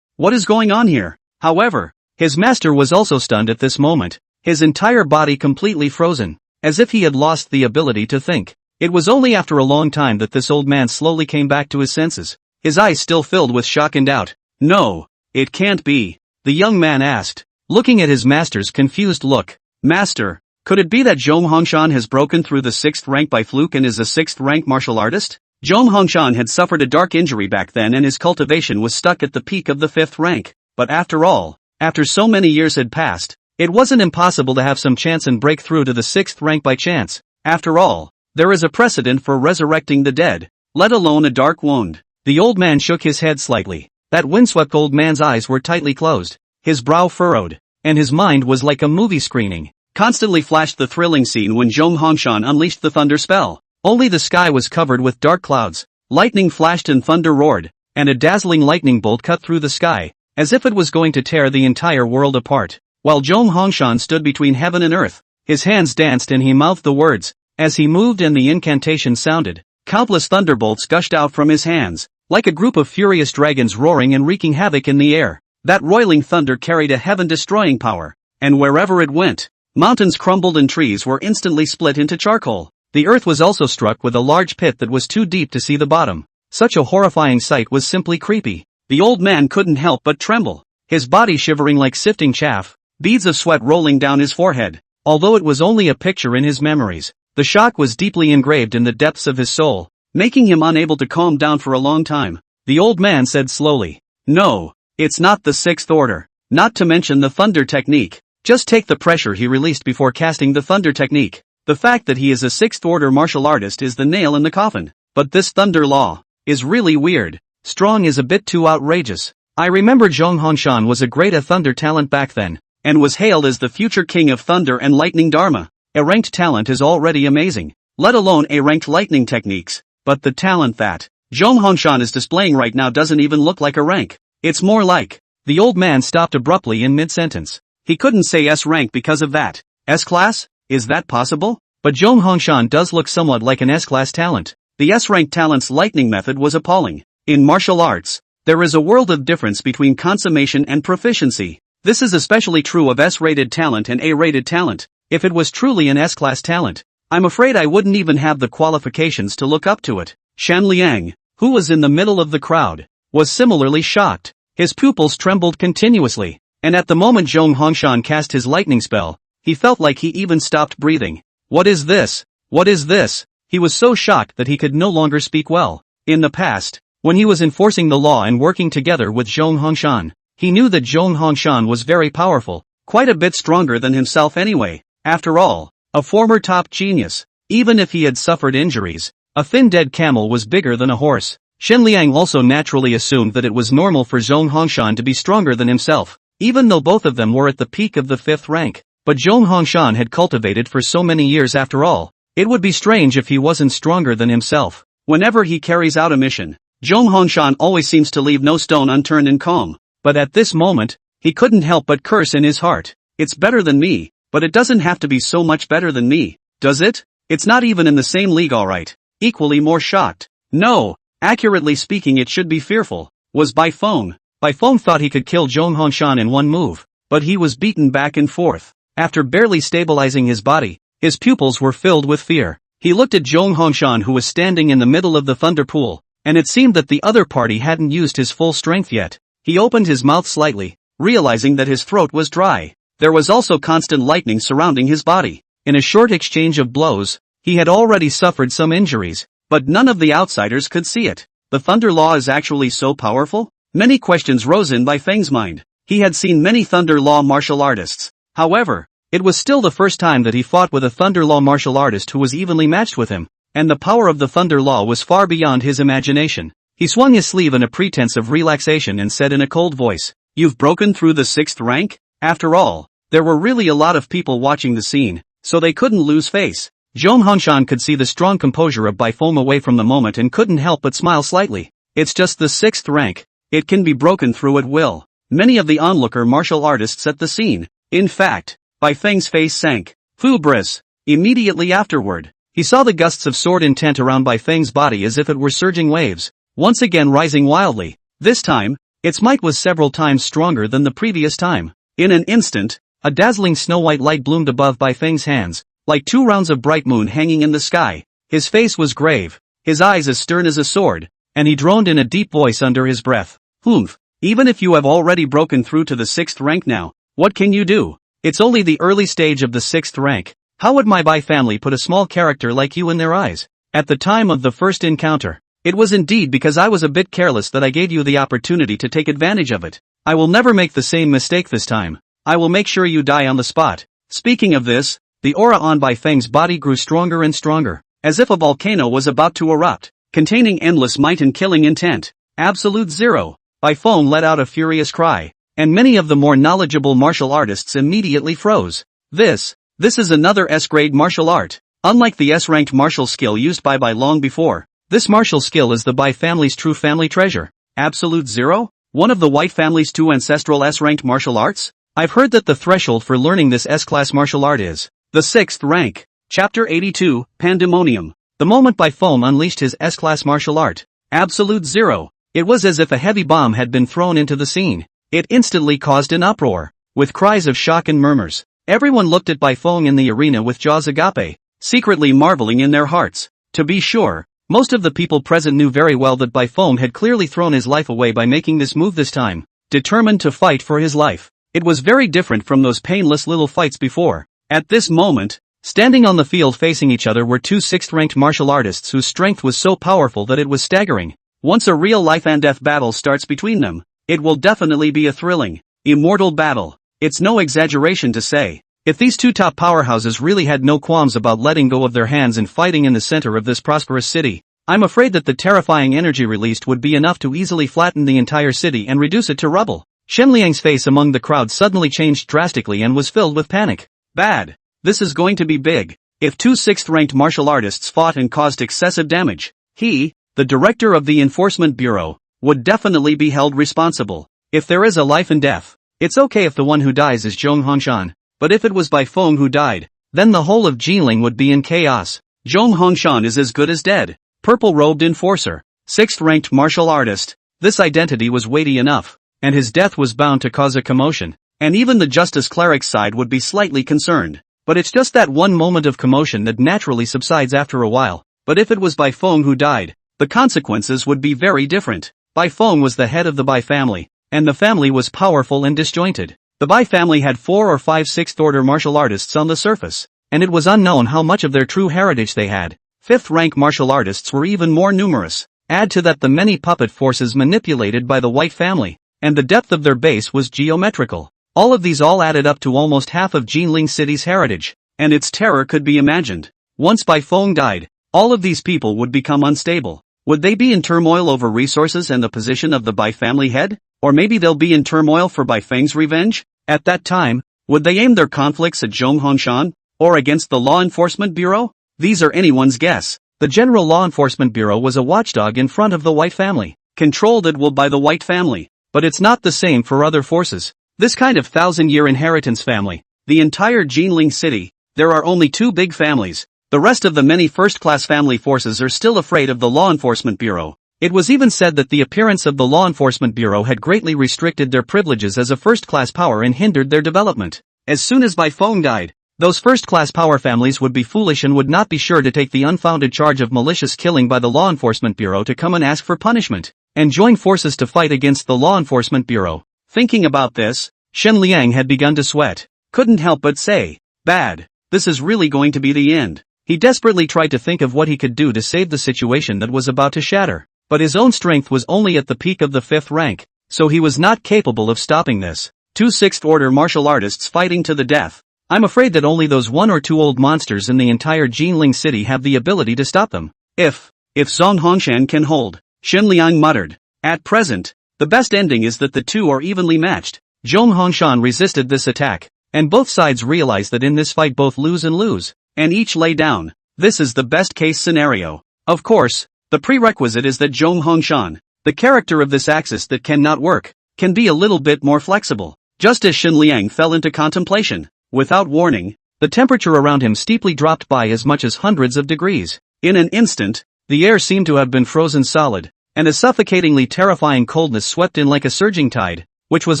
what is going on here?" However, his master was also stunned at this moment, his entire body completely frozen, as if he had lost the ability to think. It was only after a long time that this old man slowly came back to his senses, his eyes still filled with shock and doubt. "No, it can't be," the young man asked, looking at his master's confused look. "Master, Could it be that Zhong Hongshan has broken through the 6th rank by fluke and is a 6th rank martial artist? Zhong Hongshan had suffered a dark injury back then and his cultivation was stuck at the peak of the 5th rank. But after all, after so many years had passed, it wasn't impossible to have some chance and break through to the 6th rank by chance. After all, there is a precedent for resurrecting the dead, let alone a dark wound. The old man shook his head slightly. That windswept old man's eyes were tightly closed, his brow furrowed, and his mind was like a movie screening. Constantly flashed the thrilling scene when Zhong Hongshan unleashed the thunder spell. Only the sky was covered with dark clouds, lightning flashed and thunder roared, and a dazzling lightning bolt cut through the sky, as if it was going to tear the entire world apart. While Zhong Hongshan stood between heaven and earth, his hands danced and he mouthed the words. As he moved and the incantation sounded, countless thunderbolts gushed out from his hands, like a group of furious dragons roaring and wreaking havoc in the air. That roiling thunder carried a heaven-destroying power, and wherever it went, mountains crumbled and trees were instantly split into charcoal. The earth was also struck with a large pit that was too deep to see the bottom. Such a horrifying sight was simply creepy. The old man couldn't help but tremble, his body shivering like sifting chaff, beads of sweat rolling down his forehead. Although it was only a picture in his memories, the shock was deeply engraved in the depths of his soul, making him unable to calm down for a long time. The old man said slowly, "No, it's not the 6th order, not to mention the thunder technique. Just take the pressure he released before casting the thunder technique. The fact that he is a 6th order martial artist is the nail in the coffin. But this thunder law is really weird. Strong is a bit too outrageous. I remember Zhong Hongshan was a great thunder talent back then, and was hailed as the future king of thunder and lightning dharma. A ranked talent is already amazing, let alone A-ranked lightning techniques. But the talent that Zhong Hongshan is displaying right now doesn't even look like a rank. It's more like..." The old man stopped abruptly in mid-sentence. He couldn't say S rank because of that. S-class? Is that possible? But Zhong Hongshan does look somewhat like an S-class talent. The S-rank talent's lightning method was appalling. In martial arts, there is a world of difference between consummation and proficiency. This is especially true of S-rated talent and A-rated talent. If it was truly an S-class talent, I'm afraid I wouldn't even have the qualifications to look up to it. Shan Liang, who was in the middle of the crowd, was similarly shocked. His pupils trembled continuously, and at the moment Zhong Hongshan cast his lightning spell, he felt like he even stopped breathing. What is this? What is this? He was so shocked that he could no longer speak well. In the past, when he was enforcing the law and working together with Zhong Hongshan, he knew that Zhong Hongshan was very powerful, quite a bit stronger than himself anyway. After all, a former top genius. Even if he had suffered injuries, a thin dead camel was bigger than a horse. Shen Liang also naturally assumed that it was normal for Zhong Hongshan to be stronger than himself, even though both of them were at the peak of the 5th rank. But Zhong Hongshan had cultivated for so many years after all. It would be strange if he wasn't stronger than himself. Whenever he carries out a mission, Zhong Hongshan always seems to leave no stone unturned and calm. But at this moment, he couldn't help but curse in his heart. It's better than me. But it doesn't have to be so much better than me, does it? It's not even in the same league alright. Equally more shocked. No, accurately speaking it should be fearful, was Bai Feng. Bai Feng thought he could kill Zhong Hongshan in one move, but he was beaten back and forth. After barely stabilizing his body, his pupils were filled with fear. He looked at Zhong Hongshan who was standing in the middle of the thunder pool, and it seemed that the other party hadn't used his full strength yet. He opened his mouth slightly, realizing that his throat was dry. There was also constant lightning surrounding his body. In a short exchange of blows, he had already suffered some injuries, but none of the outsiders could see it. The thunder law is actually so powerful? Many questions rose in Bai Feng's mind. He had seen many thunder law martial artists. However, it was still the first time that he fought with a thunder law martial artist who was evenly matched with him, and the power of the thunder law was far beyond his imagination. He swung his sleeve in a pretense of relaxation and said in a cold voice, "You've broken through the 6th rank? After all, there were really a lot of people watching the scene, so they couldn't lose face." Zhong Hongshan could see the strong composure of Bai Feng away from the moment and couldn't help but smile slightly. It's just the 6th rank. It can be broken through at will. Many of the onlooker martial artists at the scene. In fact, Bai Feng's face sank. Hubris. Immediately afterward, he saw the gusts of sword intent around Bai Feng's body as if it were surging waves, once again rising wildly. This time, its might was several times stronger than the previous time. In an instant, a dazzling snow-white light bloomed above Bai Feng's hands, like 2 rounds of bright moon hanging in the sky. His face was grave, his eyes as stern as a sword, and he droned in a deep voice under his breath. "Humph, even if you have already broken through to the 6th rank now, what can you do? It's only the early stage of the 6th rank. How would my Bai family put a small character like you in their eyes? At the time of the first encounter, it was indeed because I was a bit careless that I gave you the opportunity to take advantage of it. I will never make the same mistake this time. I will make sure you die on the spot. Speaking of this, the aura on Bai Feng's body grew stronger and stronger, as if a volcano was about to erupt, containing endless might and killing intent. Absolute zero. Bai Feng let out a furious cry, and many of the more knowledgeable martial artists immediately froze. This is another S-grade martial art. Unlike the S-ranked martial skill used by Bai long before, this martial skill is the Bai family's true family treasure. Absolute zero? One of the White family's two ancestral S-ranked martial arts? I've heard that the threshold for learning this S-class martial art is the 6th rank. Chapter 82, Pandemonium. The moment Bai Feng unleashed his S-class martial art, Absolute Zero, it was as if a heavy bomb had been thrown into the scene. It instantly caused an uproar, with cries of shock and murmurs. Everyone looked at Bai Feng in the arena with jaws agape, secretly marveling in their hearts. To be sure, most of the people present knew very well that Bai Feng had clearly thrown his life away by making this move this time, determined to fight for his life. It was very different from those painless little fights before. At this moment, standing on the field facing each other were two 6th-ranked martial artists whose strength was so powerful that it was staggering. Once a real life and death battle starts between them, it will definitely be a thrilling, immortal battle. It's no exaggeration to say, if these two top powerhouses really had no qualms about letting go of their hands and fighting in the center of this prosperous city, I'm afraid that the terrifying energy released would be enough to easily flatten the entire city and reduce it to rubble. Shen Liang's face among the crowd suddenly changed drastically and was filled with panic. Bad. This is going to be big. If two 6th-ranked martial artists fought and caused excessive damage, he, the director of the Enforcement Bureau, would definitely be held responsible. If there is a life and death, it's okay if the one who dies is Zhong Hongshan, but if it was Bai Feng who died, then the whole of Jinling would be in chaos. Zhong Hongshan is as good as dead. Purple-robed enforcer, 6th-ranked martial artist. This identity was weighty enough, and his death was bound to cause a commotion, and even the Justice Cleric's side would be slightly concerned. But it's just that one moment of commotion that naturally subsides after a while. But if it was Bai Feng who died, the consequences would be very different. Bai Feng was the head of the Bai family, and the family was powerful and disjointed. The Bai family had 4 or 5 6th-order martial artists on the surface, and it was unknown how much of their true heritage they had. 5th-rank martial artists were even more numerous. Add to that the many puppet forces manipulated by the White family, and the depth of their base was geometrical. All of these all added up to almost half of Jinling City's heritage, and its terror could be imagined. Once Bai Feng died, all of these people would become unstable. Would they be in turmoil over resources and the position of the Bai family head? Or maybe they'll be in turmoil for Bai Feng's revenge? At that time, would they aim their conflicts at Zhong Hongshan, or against the Law Enforcement Bureau? These are anyone's guess. The General Law Enforcement Bureau was a watchdog in front of the White family, controlled at will by the White family. But it's not the same for other forces. This kind of 1,000-year inheritance family, the entire Jinling city, there are only 2 big families. The rest of the many first-class family forces are still afraid of the Law Enforcement Bureau. It was even said that the appearance of the Law Enforcement Bureau had greatly restricted their privileges as a first-class power and hindered their development. As soon as Bai Feng died, those first-class power families would be foolish and would not be sure to take the unfounded charge of malicious killing by the Law Enforcement Bureau to come and ask for punishment, and join forces to fight against the Law Enforcement Bureau. Thinking about this, Shen Liang had begun to sweat. Couldn't help but say, bad. This is really going to be the end. He desperately tried to think of what he could do to save the situation that was about to shatter. But his own strength was only at the peak of the 5th rank, so he was not capable of stopping this. 2 6th-order martial artists fighting to the death. I'm afraid that only those 1 or 2 old monsters in the entire Jinling city have the ability to stop them. If Zhong Hongshan can hold, Shen Liang muttered. At present, the best ending is that the two are evenly matched. Zhong Hongshan resisted this attack, and both sides realized that in this fight both lose and lose, and each lay down. This is the best case scenario. Of course, the prerequisite is that Zhong Hongshan, the character of this axis that cannot work, can be a little bit more flexible. Just as Shen Liang fell into contemplation, without warning, the temperature around him steeply dropped by as much as hundreds of degrees. In an instant, the air seemed to have been frozen solid, and a suffocatingly terrifying coldness swept in like a surging tide, which was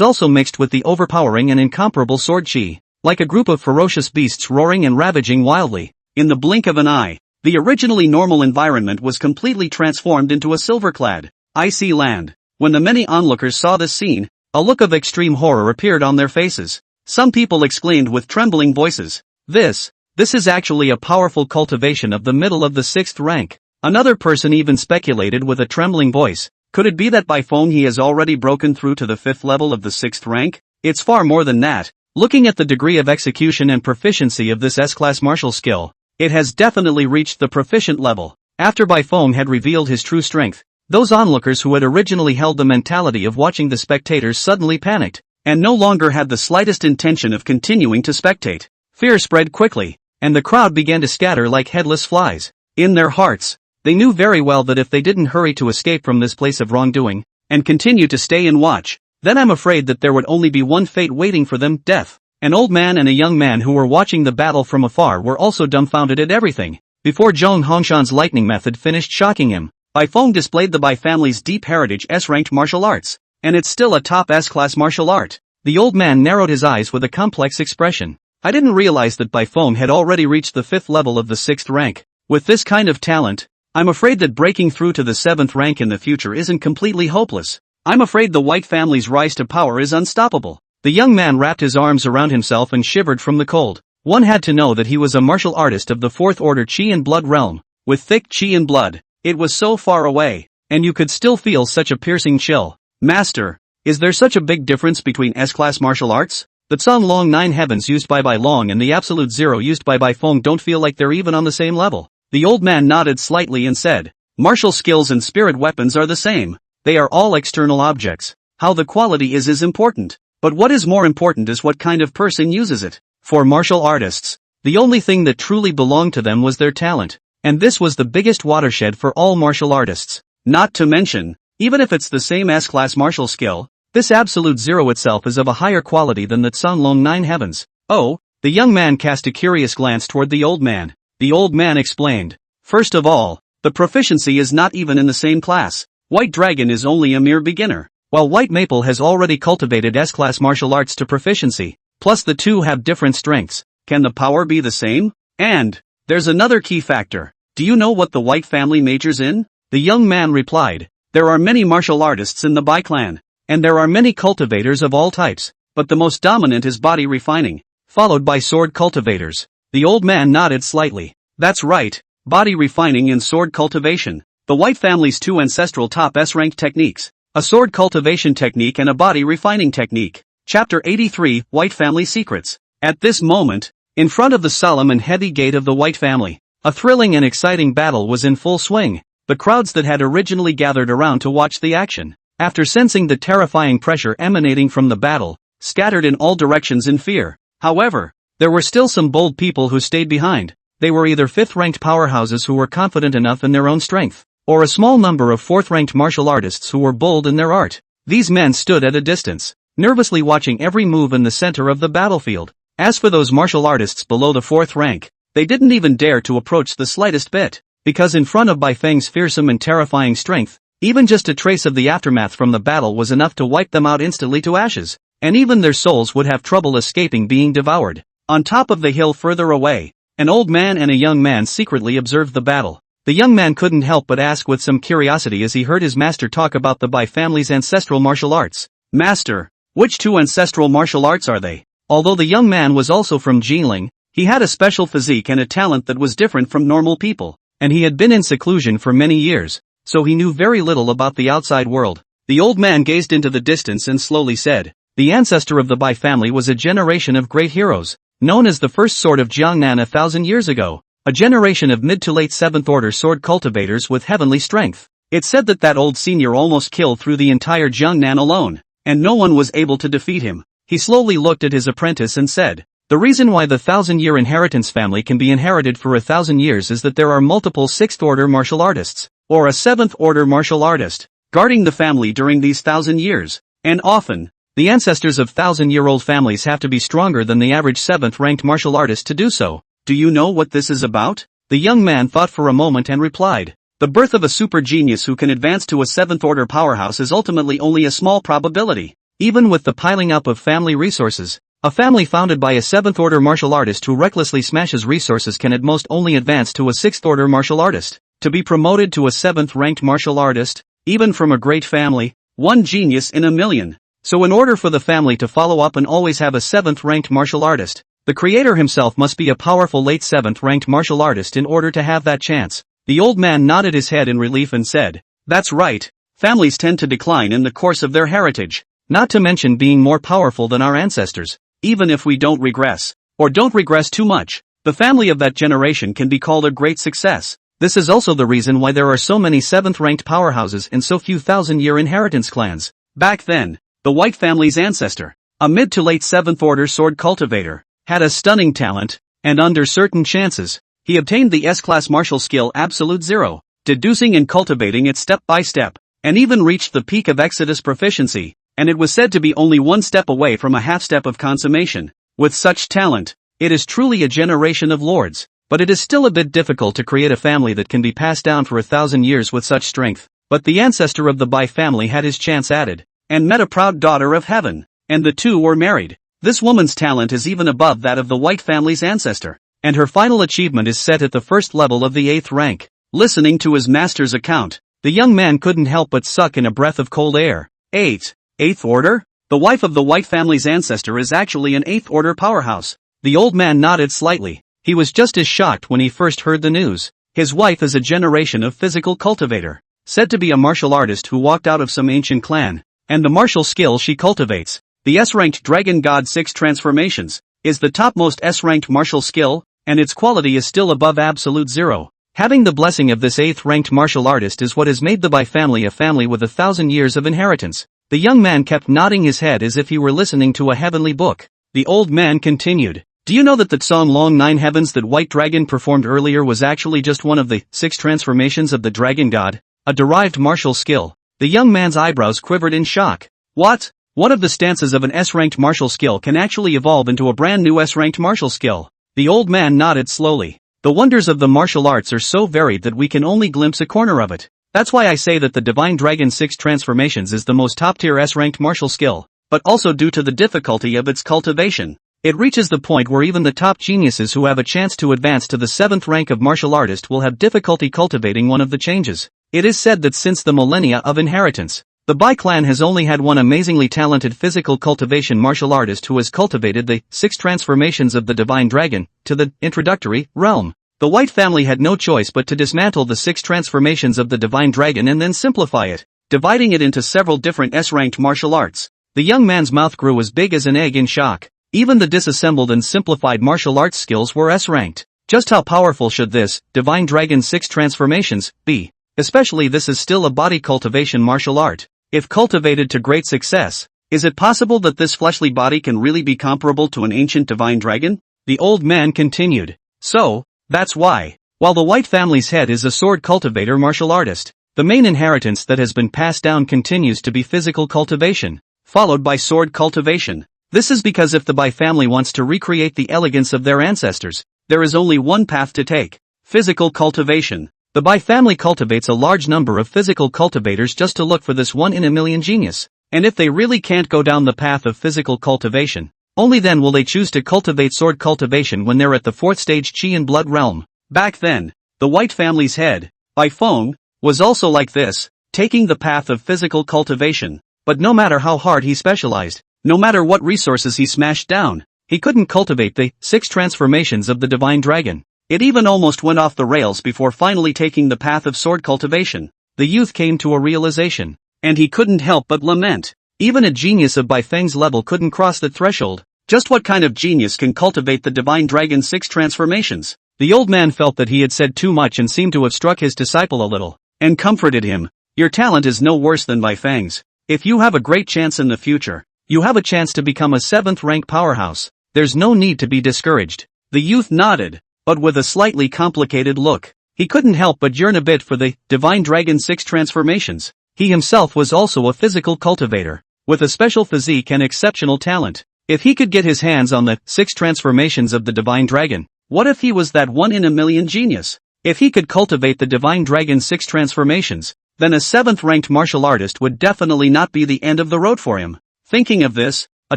also mixed with the overpowering and incomparable sword chi, like a group of ferocious beasts roaring and ravaging wildly. In the blink of an eye, the originally normal environment was completely transformed into a silver-clad, icy land. When the many onlookers saw this scene, a look of extreme horror appeared on their faces. Some people exclaimed with trembling voices, This This is actually a powerful cultivation of the middle of the 6th rank. Another person even speculated with a trembling voice, could it be that by phone he has already broken through to the 5th level of the 6th rank? It's far more than that. Looking at the degree of execution and proficiency of this S-class martial skill, it has definitely reached the proficient level. After Bai Feng had revealed his true strength, those onlookers who had originally held the mentality of watching the spectators suddenly panicked, and no longer had the slightest intention of continuing to spectate. Fear spread quickly, and the crowd began to scatter like headless flies. In their hearts, they knew very well that if they didn't hurry to escape from this place of wrongdoing, and continue to stay and watch, then I'm afraid that there would only be one fate waiting for them, death. An old man and a young man who were watching the battle from afar were also dumbfounded at everything. Before Zhong Hongshan's lightning method finished shocking him, Bai Feng displayed the Bai family's deep heritage S-ranked martial arts, and it's still a top S-class martial art. The old man narrowed his eyes with a complex expression. I didn't realize that Bai Feng had already reached the 5th level of the 6th rank. With this kind of talent, I'm afraid that breaking through to the 7th rank in the future isn't completely hopeless. I'm afraid the White family's rise to power is unstoppable. The young man wrapped his arms around himself and shivered from the cold. One had to know that he was a martial artist of the 4th order Qi and Blood realm, with thick Qi and blood. It was so far away, and you could still feel such a piercing chill. Master, is there such a big difference between S-class martial arts? The Cang Long 9 heavens used by Bai Long and the Absolute Zero used by Bai Feng don't feel like they're even on the same level. The old man nodded slightly and said, martial skills and spirit weapons are the same. They are all external objects. How the quality is important. But what is more important is what kind of person uses it. For martial artists, the only thing that truly belonged to them was their talent. And this was the biggest watershed for all martial artists. Not to mention, even if it's the same S-class martial skill, this Absolute Zero itself is of a higher quality than the Cang Long 9 heavens. Oh, the young man cast a curious glance toward the old man. The old man explained. First of all, the proficiency is not even in the same class. White Dragon is only a mere beginner, while White Maple has already cultivated S-class martial arts to proficiency. Plus the two have different strengths. Can the power be the same? And there's another key factor. Do you know what the White family majors in? The young man replied. There are many martial artists in the Bai clan, and there are many cultivators of all types, but the most dominant is body refining, followed by sword cultivators. The old man nodded slightly. That's right, body refining and sword cultivation. The White family's two ancestral top S-ranked techniques, a sword cultivation technique and a body refining technique. Chapter 83, White Family Secrets. At this moment, in front of the solemn and heavy gate of the White family, a thrilling and exciting battle was in full swing. The crowds that had originally gathered around to watch the action, after sensing the terrifying pressure emanating from the battle, scattered in all directions in fear. However, there were still some bold people who stayed behind. They were either 5th-ranked powerhouses who were confident enough in their own strength, or a small number of 4th-ranked martial artists who were bold in their art. These men stood at a distance, nervously watching every move in the center of the battlefield. As for those martial artists below the 4th rank, they didn't even dare to approach the slightest bit, because in front of Bai Feng's fearsome and terrifying strength, even just a trace of the aftermath from the battle was enough to wipe them out instantly to ashes, and even their souls would have trouble escaping being devoured. On top of the hill further away, an old man and a young man secretly observed the battle. The young man couldn't help but ask with some curiosity as he heard his master talk about the Bai family's ancestral martial arts. Master, which two ancestral martial arts are they? Although the young man was also from Jingling, he had a special physique and a talent that was different from normal people, and he had been in seclusion for many years, so he knew very little about the outside world. The old man gazed into the distance and slowly said, the ancestor of the Bai family was a generation of great heroes, known as the first sword of Jiangnan 1,000 years ago, a generation of mid to late 7th order sword cultivators with heavenly strength. It's said that that old senior almost killed through the entire Jiangnan alone, and no one was able to defeat him. He slowly looked at his apprentice and said, the reason why the 1,000-year inheritance family can be inherited for 1,000 years is that there are multiple 6th order martial artists, or a 7th order martial artist, guarding the family during these 1,000 years, and often, the ancestors of 1,000-year-old families have to be stronger than the average 7th-ranked martial artist to do so. Do you know what this is about? The young man thought for a moment and replied, the birth of a super genius who can advance to a 7th order powerhouse is ultimately only a small probability. Even with the piling up of family resources, a family founded by a 7th order martial artist who recklessly smashes resources can at most only advance to a 6th order martial artist. To be promoted to a 7th-ranked martial artist, even from a great family, one genius in a million. So in order for the family to follow up and always have a 7th-ranked martial artist, The creator himself must be a powerful late 7th ranked martial artist in order to have that chance. The old man nodded his head in relief and said, "That's right. Families tend to decline in the course of their heritage, not to mention being more powerful than our ancestors. Even if we don't regress, or don't regress too much, the family of that generation can be called a great success. This is also the reason why there are so many 7th ranked powerhouses and so few thousand-year inheritance clans." Back then, the White family's ancestor, a mid to late 7th order sword cultivator, had a stunning talent, and under certain chances, he obtained the S-class martial skill Absolute Zero, deducing and cultivating it step by step, and even reached the peak of Exodus proficiency, and it was said to be only one step away from a half step of consummation. With such talent, it is truly a generation of lords, but it is still a bit difficult to create a family that can be passed down for 1,000 years with such strength. But the ancestor of the Bai family had his chance added, and met a proud daughter of heaven, and the two were married. This woman's talent is even above that of the White family's ancestor, and her final achievement is set at the first level of the 8th rank. Listening to his master's account, the young man couldn't help but suck in a breath of cold air. 8th order? The wife of the White family's ancestor is actually an 8th order powerhouse. The old man nodded slightly. He was just as shocked when he first heard the news. His wife is a generation of physical cultivator, said to be a martial artist who walked out of some ancient clan, and the martial skill she cultivates, the S-ranked Dragon God 6 transformations, is the topmost S-ranked martial skill, and its quality is still above Absolute Zero. Having the blessing of this 8th ranked martial artist is what has made the Bai family a family with 1,000 years of inheritance. The young man kept nodding his head as if he were listening to a heavenly book. The old man continued, "Do you know that the song Long Nine Heavens that White Dragon performed earlier was actually just one of the 6 transformations of the Dragon God, a derived martial skill?" The young man's eyebrows quivered in shock. "What? One of the stances of an S-ranked martial skill can actually evolve into a brand new S-ranked martial skill?" The old man nodded slowly. "The wonders of the martial arts are so varied that we can only glimpse a corner of it. That's why I say that the Divine Dragon 6 transformations is the most top-tier S-ranked martial skill, but also due to the difficulty of its cultivation. It reaches the point where even the top geniuses who have a chance to advance to the 7th rank of martial artist will have difficulty cultivating one of the changes. It is said that since the millennia of inheritance, the Bai clan has only had one amazingly talented physical cultivation martial artist who has cultivated the 6 transformations of the Divine Dragon to the introductory realm. The White family had no choice but to dismantle the 6 transformations of the Divine Dragon and then simplify it, dividing it into several different S-ranked martial arts. The young man's mouth grew as big as an egg in shock. Even the disassembled and simplified martial arts skills were S-ranked. Just how powerful should this Divine Dragon 6 transformations be? Especially this is still a body cultivation martial art. If cultivated to great success, is it possible that this fleshly body can really be comparable to an ancient divine dragon? The old man continued. So, that's why, while the White family's head is a sword cultivator martial artist, the main inheritance that has been passed down continues to be physical cultivation, followed by sword cultivation. This is because if the Bai family wants to recreate the elegance of their ancestors, there is only one path to take: physical cultivation. The Bai family cultivates a large number of physical cultivators just to look for this one-in-a-million genius, and if they really can't go down the path of physical cultivation, only then will they choose to cultivate sword cultivation when they're at the 4th stage Qi and Blood realm. Back then, the White family's head, Bai Feng, was also like this, taking the path of physical cultivation, but no matter how hard he specialized, no matter what resources he smashed down, he couldn't cultivate the 6 transformations of the Divine Dragon. It even almost went off the rails before finally taking the path of sword cultivation. The youth came to a realization, and he couldn't help but lament. Even a genius of Bai Feng's level couldn't cross the threshold. Just what kind of genius can cultivate the Divine Dragon 6 transformations? The old man felt that he had said too much and seemed to have struck his disciple a little, and comforted him. Your talent is no worse than Bai Feng's. If you have a great chance in the future, you have a chance to become a 7th rank powerhouse. There's no need to be discouraged. The youth nodded, but with a slightly complicated look. He couldn't help but yearn a bit for the Divine Dragon 6 transformations. He himself was also a physical cultivator, with a special physique and exceptional talent. If he could get his hands on the 6 transformations of the Divine Dragon, what if he was that one-in-a-million genius? If he could cultivate the Divine Dragon 6 transformations, then a 7th ranked martial artist would definitely not be the end of the road for him. Thinking of this, a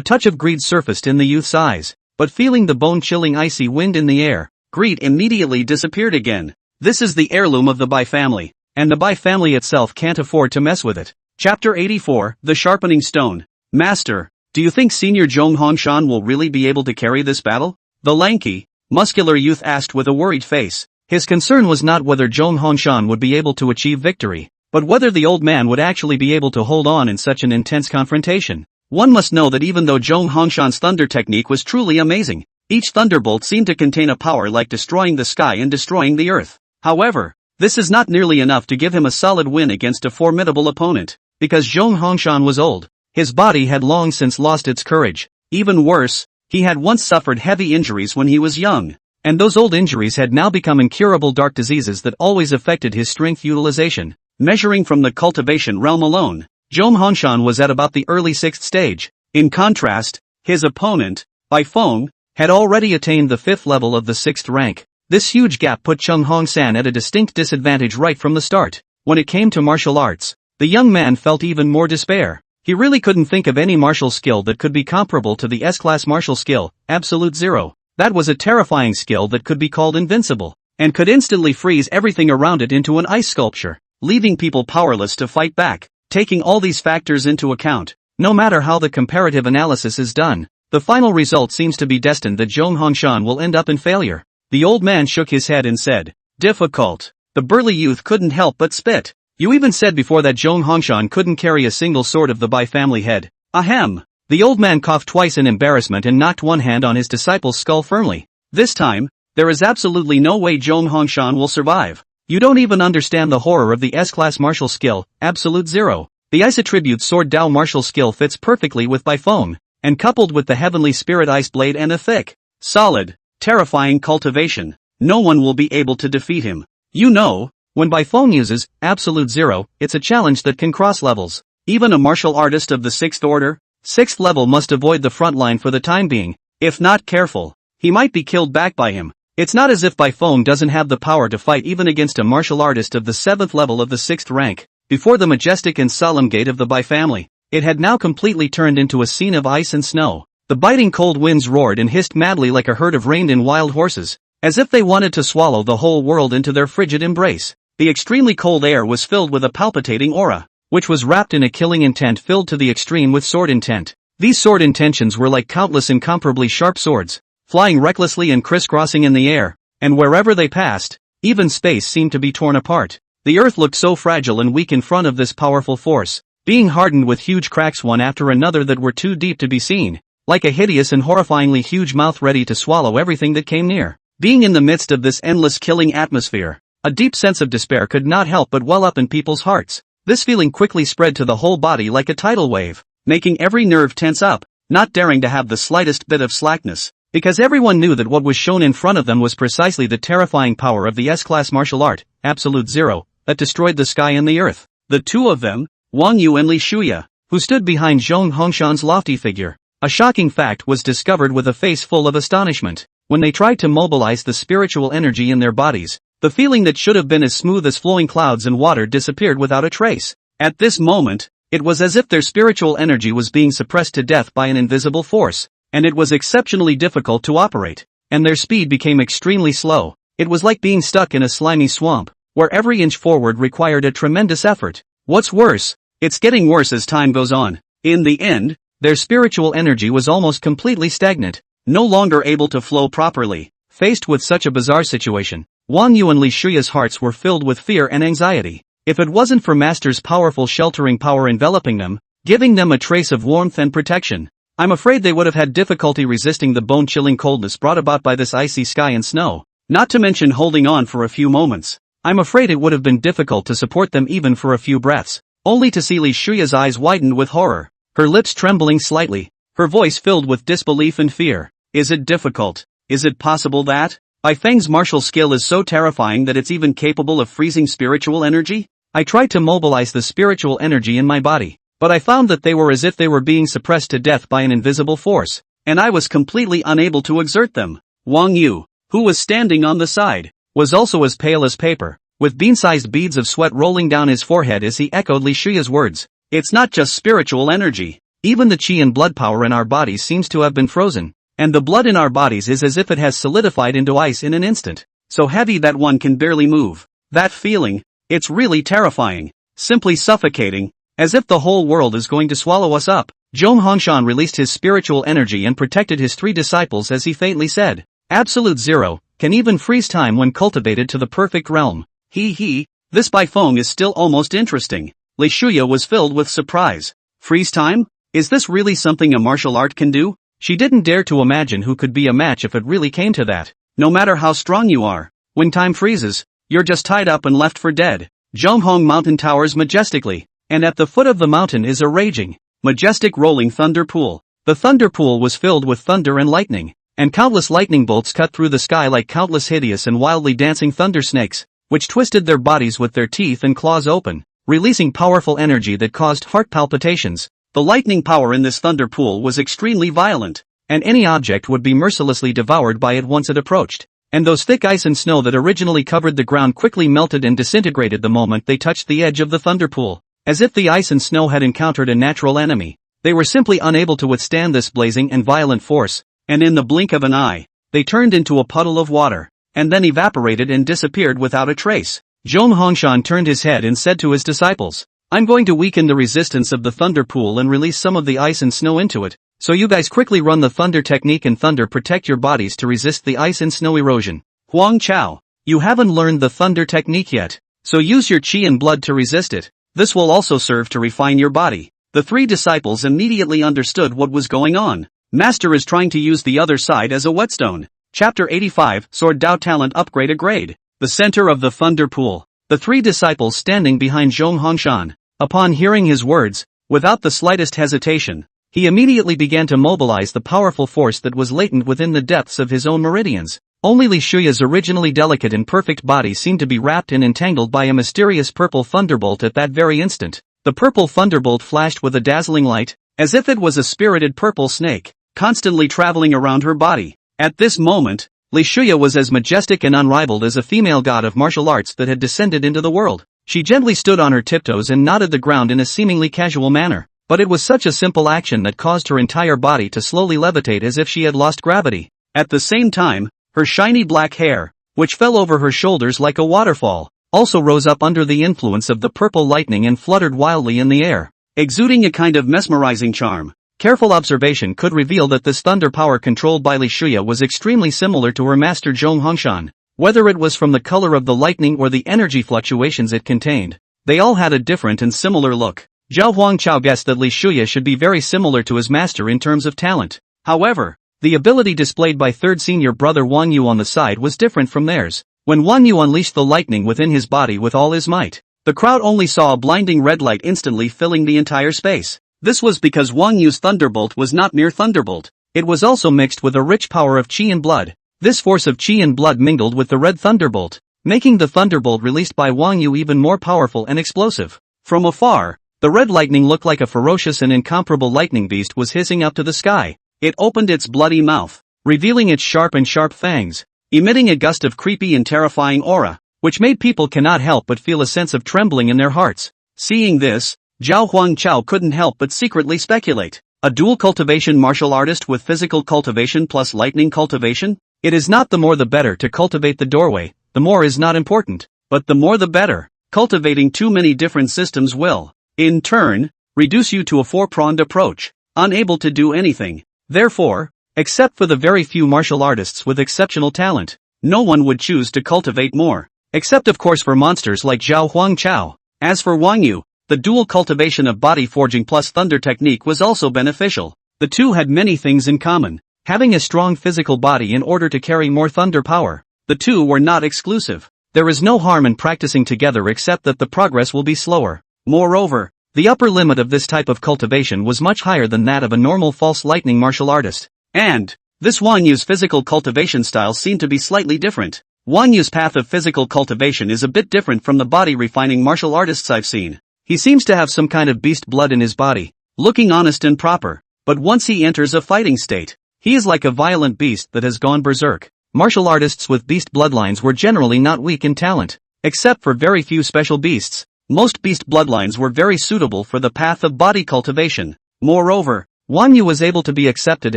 touch of greed surfaced in the youth's eyes, but feeling the bone-chilling icy wind in the air, greed immediately disappeared again. This is the heirloom of the Bai family, and the Bai family itself can't afford to mess with it. Chapter 84, The Sharpening Stone. Master, do you think Senior Zhong Hongshan will really be able to carry this battle? The lanky, muscular youth asked with a worried face. His concern was not whether Zhong Hongshan would be able to achieve victory, but whether the old man would actually be able to hold on in such an intense confrontation. One must know that even though Zhong Hongshan's thunder technique was truly amazing, each thunderbolt seemed to contain a power like destroying the sky and destroying the earth. However, this is not nearly enough to give him a solid win against a formidable opponent, because Zhong Hongshan was old. His body had long since lost its courage. Even worse, he had once suffered heavy injuries when he was young, and those old injuries had now become incurable dark diseases that always affected his strength utilization. Measuring from the cultivation realm alone, Zhong Hongshan was at about the early 6th stage. In contrast, his opponent, Bai Feng, had already attained the 5th level of the 6th rank. This huge gap put Chung Hong-san at a distinct disadvantage right from the start. When it came to martial arts, the young man felt even more despair. He really couldn't think of any martial skill that could be comparable to the S-class martial skill, Absolute Zero. That was a terrifying skill that could be called invincible, and could instantly freeze everything around it into an ice sculpture, leaving people powerless to fight back. Taking all these factors into account, no matter how the comparative analysis is done, the final result seems to be destined that Zhong Hongshan will end up in failure. The old man shook his head and said, "Difficult." The burly youth couldn't help but spit. "You even said before that Zhong Hongshan couldn't carry a single sword of the Bai family head." Ahem. The old man coughed twice in embarrassment and knocked one hand on his disciple's skull firmly. "This time, there is absolutely no way Zhong Hongshan will survive. You don't even understand the horror of the S-class martial skill, Absolute Zero. The Ice Attribute Sword Dao martial skill fits perfectly with Bai Feng, and coupled with the Heavenly Spirit Ice Blade and a thick, solid, terrifying cultivation, no one will be able to defeat him. You know, when Bai Feng uses Absolute Zero, it's a challenge that can cross levels. Even a martial artist of the 6th order, 6th level must avoid the front line for the time being. If not careful, he might be killed back by him. It's not as if Bai Feng doesn't have the power to fight even against a martial artist of the 7th level of the 6th rank." Before the majestic and solemn gate of the Bai family, it had now completely turned into a scene of ice and snow. The biting cold winds roared and hissed madly like a herd of reined-in wild horses, as if they wanted to swallow the whole world into their frigid embrace. The extremely cold air was filled with a palpitating aura, which was wrapped in a killing intent filled to the extreme with sword intent. These sword intentions were like countless incomparably sharp swords, flying recklessly and crisscrossing in the air, and wherever they passed, even space seemed to be torn apart. The earth looked so fragile and weak in front of this powerful force, being hardened with huge cracks one after another that were too deep to be seen, like a hideous and horrifyingly huge mouth ready to swallow everything that came near. Being in the midst of this endless killing atmosphere, a deep sense of despair could not help but well up in people's hearts. This feeling quickly spread to the whole body like a tidal wave, making every nerve tense up, not daring to have the slightest bit of slackness, because everyone knew that what was shown in front of them was precisely the terrifying power of the S-class martial art, Absolute Zero, that destroyed the sky and the earth. The two of them, Wang Yu and Li Shuya, who stood behind Zhong Hongshan's lofty figure. A shocking fact was discovered with a face full of astonishment. When they tried to mobilize the spiritual energy in their bodies, the feeling that should have been as smooth as flowing clouds and water disappeared without a trace. At this moment, it was as if their spiritual energy was being suppressed to death by an invisible force, and it was exceptionally difficult to operate, and their speed became extremely slow. It was like being stuck in a slimy swamp, where every inch forward required a tremendous effort. What's worse, it's getting worse as time goes on. In the end, their spiritual energy was almost completely stagnant, no longer able to flow properly. Faced with such a bizarre situation, Wang Yu and Li Shuya's hearts were filled with fear and anxiety. If it wasn't for Master's powerful sheltering power enveloping them, giving them a trace of warmth and protection, I'm afraid they would have had difficulty resisting the bone-chilling coldness brought about by this icy sky and snow, not to mention holding on for a few moments. I'm afraid it would have been difficult to support them even for a few breaths, only to see Li Shuya's eyes widen with horror, her lips trembling slightly, her voice filled with disbelief and fear. Is it difficult? Is it possible that Bai Feng's martial skill is so terrifying that it's even capable of freezing spiritual energy? I tried to mobilize the spiritual energy in my body, but I found that they were as if they were being suppressed to death by an invisible force, and I was completely unable to exert them. Wang Yu, who was standing on the side, was also as pale as paper, with bean-sized beads of sweat rolling down his forehead as he echoed Li Shuya's words. It's not just spiritual energy. Even the qi and blood power in our bodies seems to have been frozen, and the blood in our bodies is as if it has solidified into ice in an instant, so heavy that one can barely move. That feeling, it's really terrifying, simply suffocating, as if the whole world is going to swallow us up. Zhong Hongshan released his spiritual energy and protected his three disciples as he faintly said, Absolute zero, can even freeze time when cultivated to the perfect realm. This Bai Feng is still almost interesting. Li Shuya was filled with surprise. Freeze time? Is this really something a martial art can do? She didn't dare to imagine who could be a match if it really came to that. No matter how strong you are, when time freezes, you're just tied up and left for dead. Zhonghong Mountain towers majestically, and at the foot of the mountain is a raging, majestic rolling thunder pool. The thunder pool was filled with thunder and lightning, and countless lightning bolts cut through the sky like countless hideous and wildly dancing thunder snakes, which twisted their bodies with their teeth and claws open, releasing powerful energy that caused heart palpitations. The lightning power in this thunder pool was extremely violent, and any object would be mercilessly devoured by it once it approached. And those thick ice and snow that originally covered the ground quickly melted and disintegrated the moment they touched the edge of the thunder pool, as if the ice and snow had encountered a natural enemy. They were simply unable to withstand this blazing and violent force, and in the blink of an eye, they turned into a puddle of water, and then evaporated and disappeared without a trace. Zhong Hongshan turned his head and said to his disciples, "I'm going to weaken the resistance of the thunder pool and release some of the ice and snow into it, so you guys quickly run the thunder technique and thunder protect your bodies to resist the ice and snow erosion." Huang Chao, you haven't learned the thunder technique yet, so use your qi and blood to resist it. This will also serve to refine your body. The three disciples immediately understood what was going on. Master is trying to use the other side as a whetstone. Chapter 85, Sword Dao Talent Upgrade a Grade. The center of the thunder pool. The three disciples standing behind Zhong Hongshan. Upon hearing his words, without the slightest hesitation, he immediately began to mobilize the powerful force that was latent within the depths of his own meridians. Only Li Shuya's originally delicate and perfect body seemed to be wrapped and entangled by a mysterious purple thunderbolt at that very instant. The purple thunderbolt flashed with a dazzling light, as if it was a spirited purple snake, constantly traveling around her body. At this moment, Li Shuya was as majestic and unrivaled as a female god of martial arts that had descended into the world. She gently stood on her tiptoes and nodded the ground in a seemingly casual manner, but it was such a simple action that caused her entire body to slowly levitate as if she had lost gravity. At the same time, her shiny black hair, which fell over her shoulders like a waterfall, also rose up under the influence of the purple lightning and fluttered wildly in the air, exuding a kind of mesmerizing charm. Careful observation could reveal that this thunder power controlled by Li Shuya was extremely similar to her master Zhong Hongshan. Whether it was from the color of the lightning or the energy fluctuations it contained, they all had a different and similar look. Zhao Huangchao guessed that Li Shuya should be very similar to his master in terms of talent. However, the ability displayed by third senior brother Wang Yu on the side was different from theirs. When Wang Yu unleashed the lightning within his body with all his might, the crowd only saw a blinding red light instantly filling the entire space. This was because Wang Yu's thunderbolt was not mere thunderbolt, it was also mixed with a rich power of qi and blood. This force of qi and blood mingled with the red thunderbolt, making the thunderbolt released by Wang Yu even more powerful and explosive. From afar, the red lightning looked like a ferocious and incomparable lightning beast was hissing up to the sky. It opened its bloody mouth, revealing its sharp fangs, emitting a gust of creepy and terrifying aura, which made people cannot help but feel a sense of trembling in their hearts. Seeing this, Zhao Huangchao couldn't help but secretly speculate. A dual cultivation martial artist with physical cultivation plus lightning cultivation? It is not the more the better to cultivate the doorway, the more is not important, but the more the better. Cultivating too many different systems will, in turn, reduce you to a four-pronged approach, unable to do anything. Therefore, except for the very few martial artists with exceptional talent, no one would choose to cultivate more, except of course for monsters like Zhao Huangchao. As for Wang Yu, the dual cultivation of body forging plus thunder technique was also beneficial. The two had many things in common. Having a strong physical body in order to carry more thunder power. The two were not exclusive. There is no harm in practicing together except that the progress will be slower. Moreover, the upper limit of this type of cultivation was much higher than that of a normal false lightning martial artist. And, this Wang Yu's physical cultivation style seemed to be slightly different. Wang Yu's path of physical cultivation is a bit different from the body refining martial artists I've seen. He seems to have some kind of beast blood in his body, looking honest and proper, but once he enters a fighting state, he is like a violent beast that has gone berserk. Martial artists with beast bloodlines were generally not weak in talent, except for very few special beasts. Most beast bloodlines were very suitable for the path of body cultivation. Moreover, Wang Yu was able to be accepted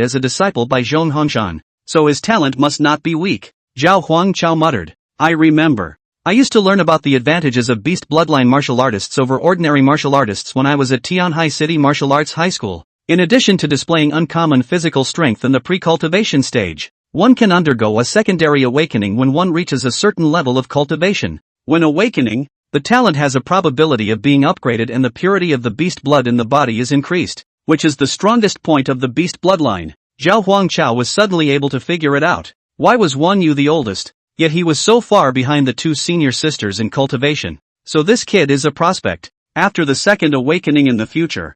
as a disciple by Zhong Hongshan, so his talent must not be weak. Zhao Huangchao muttered, I remember. I used to learn about the advantages of beast bloodline martial artists over ordinary martial artists when I was at Tianhai City Martial Arts High School. In addition to displaying uncommon physical strength in the pre-cultivation stage, One can undergo a secondary awakening when one reaches a certain level of cultivation. When awakening, the talent has a probability of being upgraded and the purity of the beast blood in the body is increased, which is the strongest point of the beast bloodline. Zhao Huangchao was suddenly able to figure it out. Why was Wan Yu the oldest, yet he was so far behind the two senior sisters in cultivation? So this kid is a prospect. After the second awakening in the future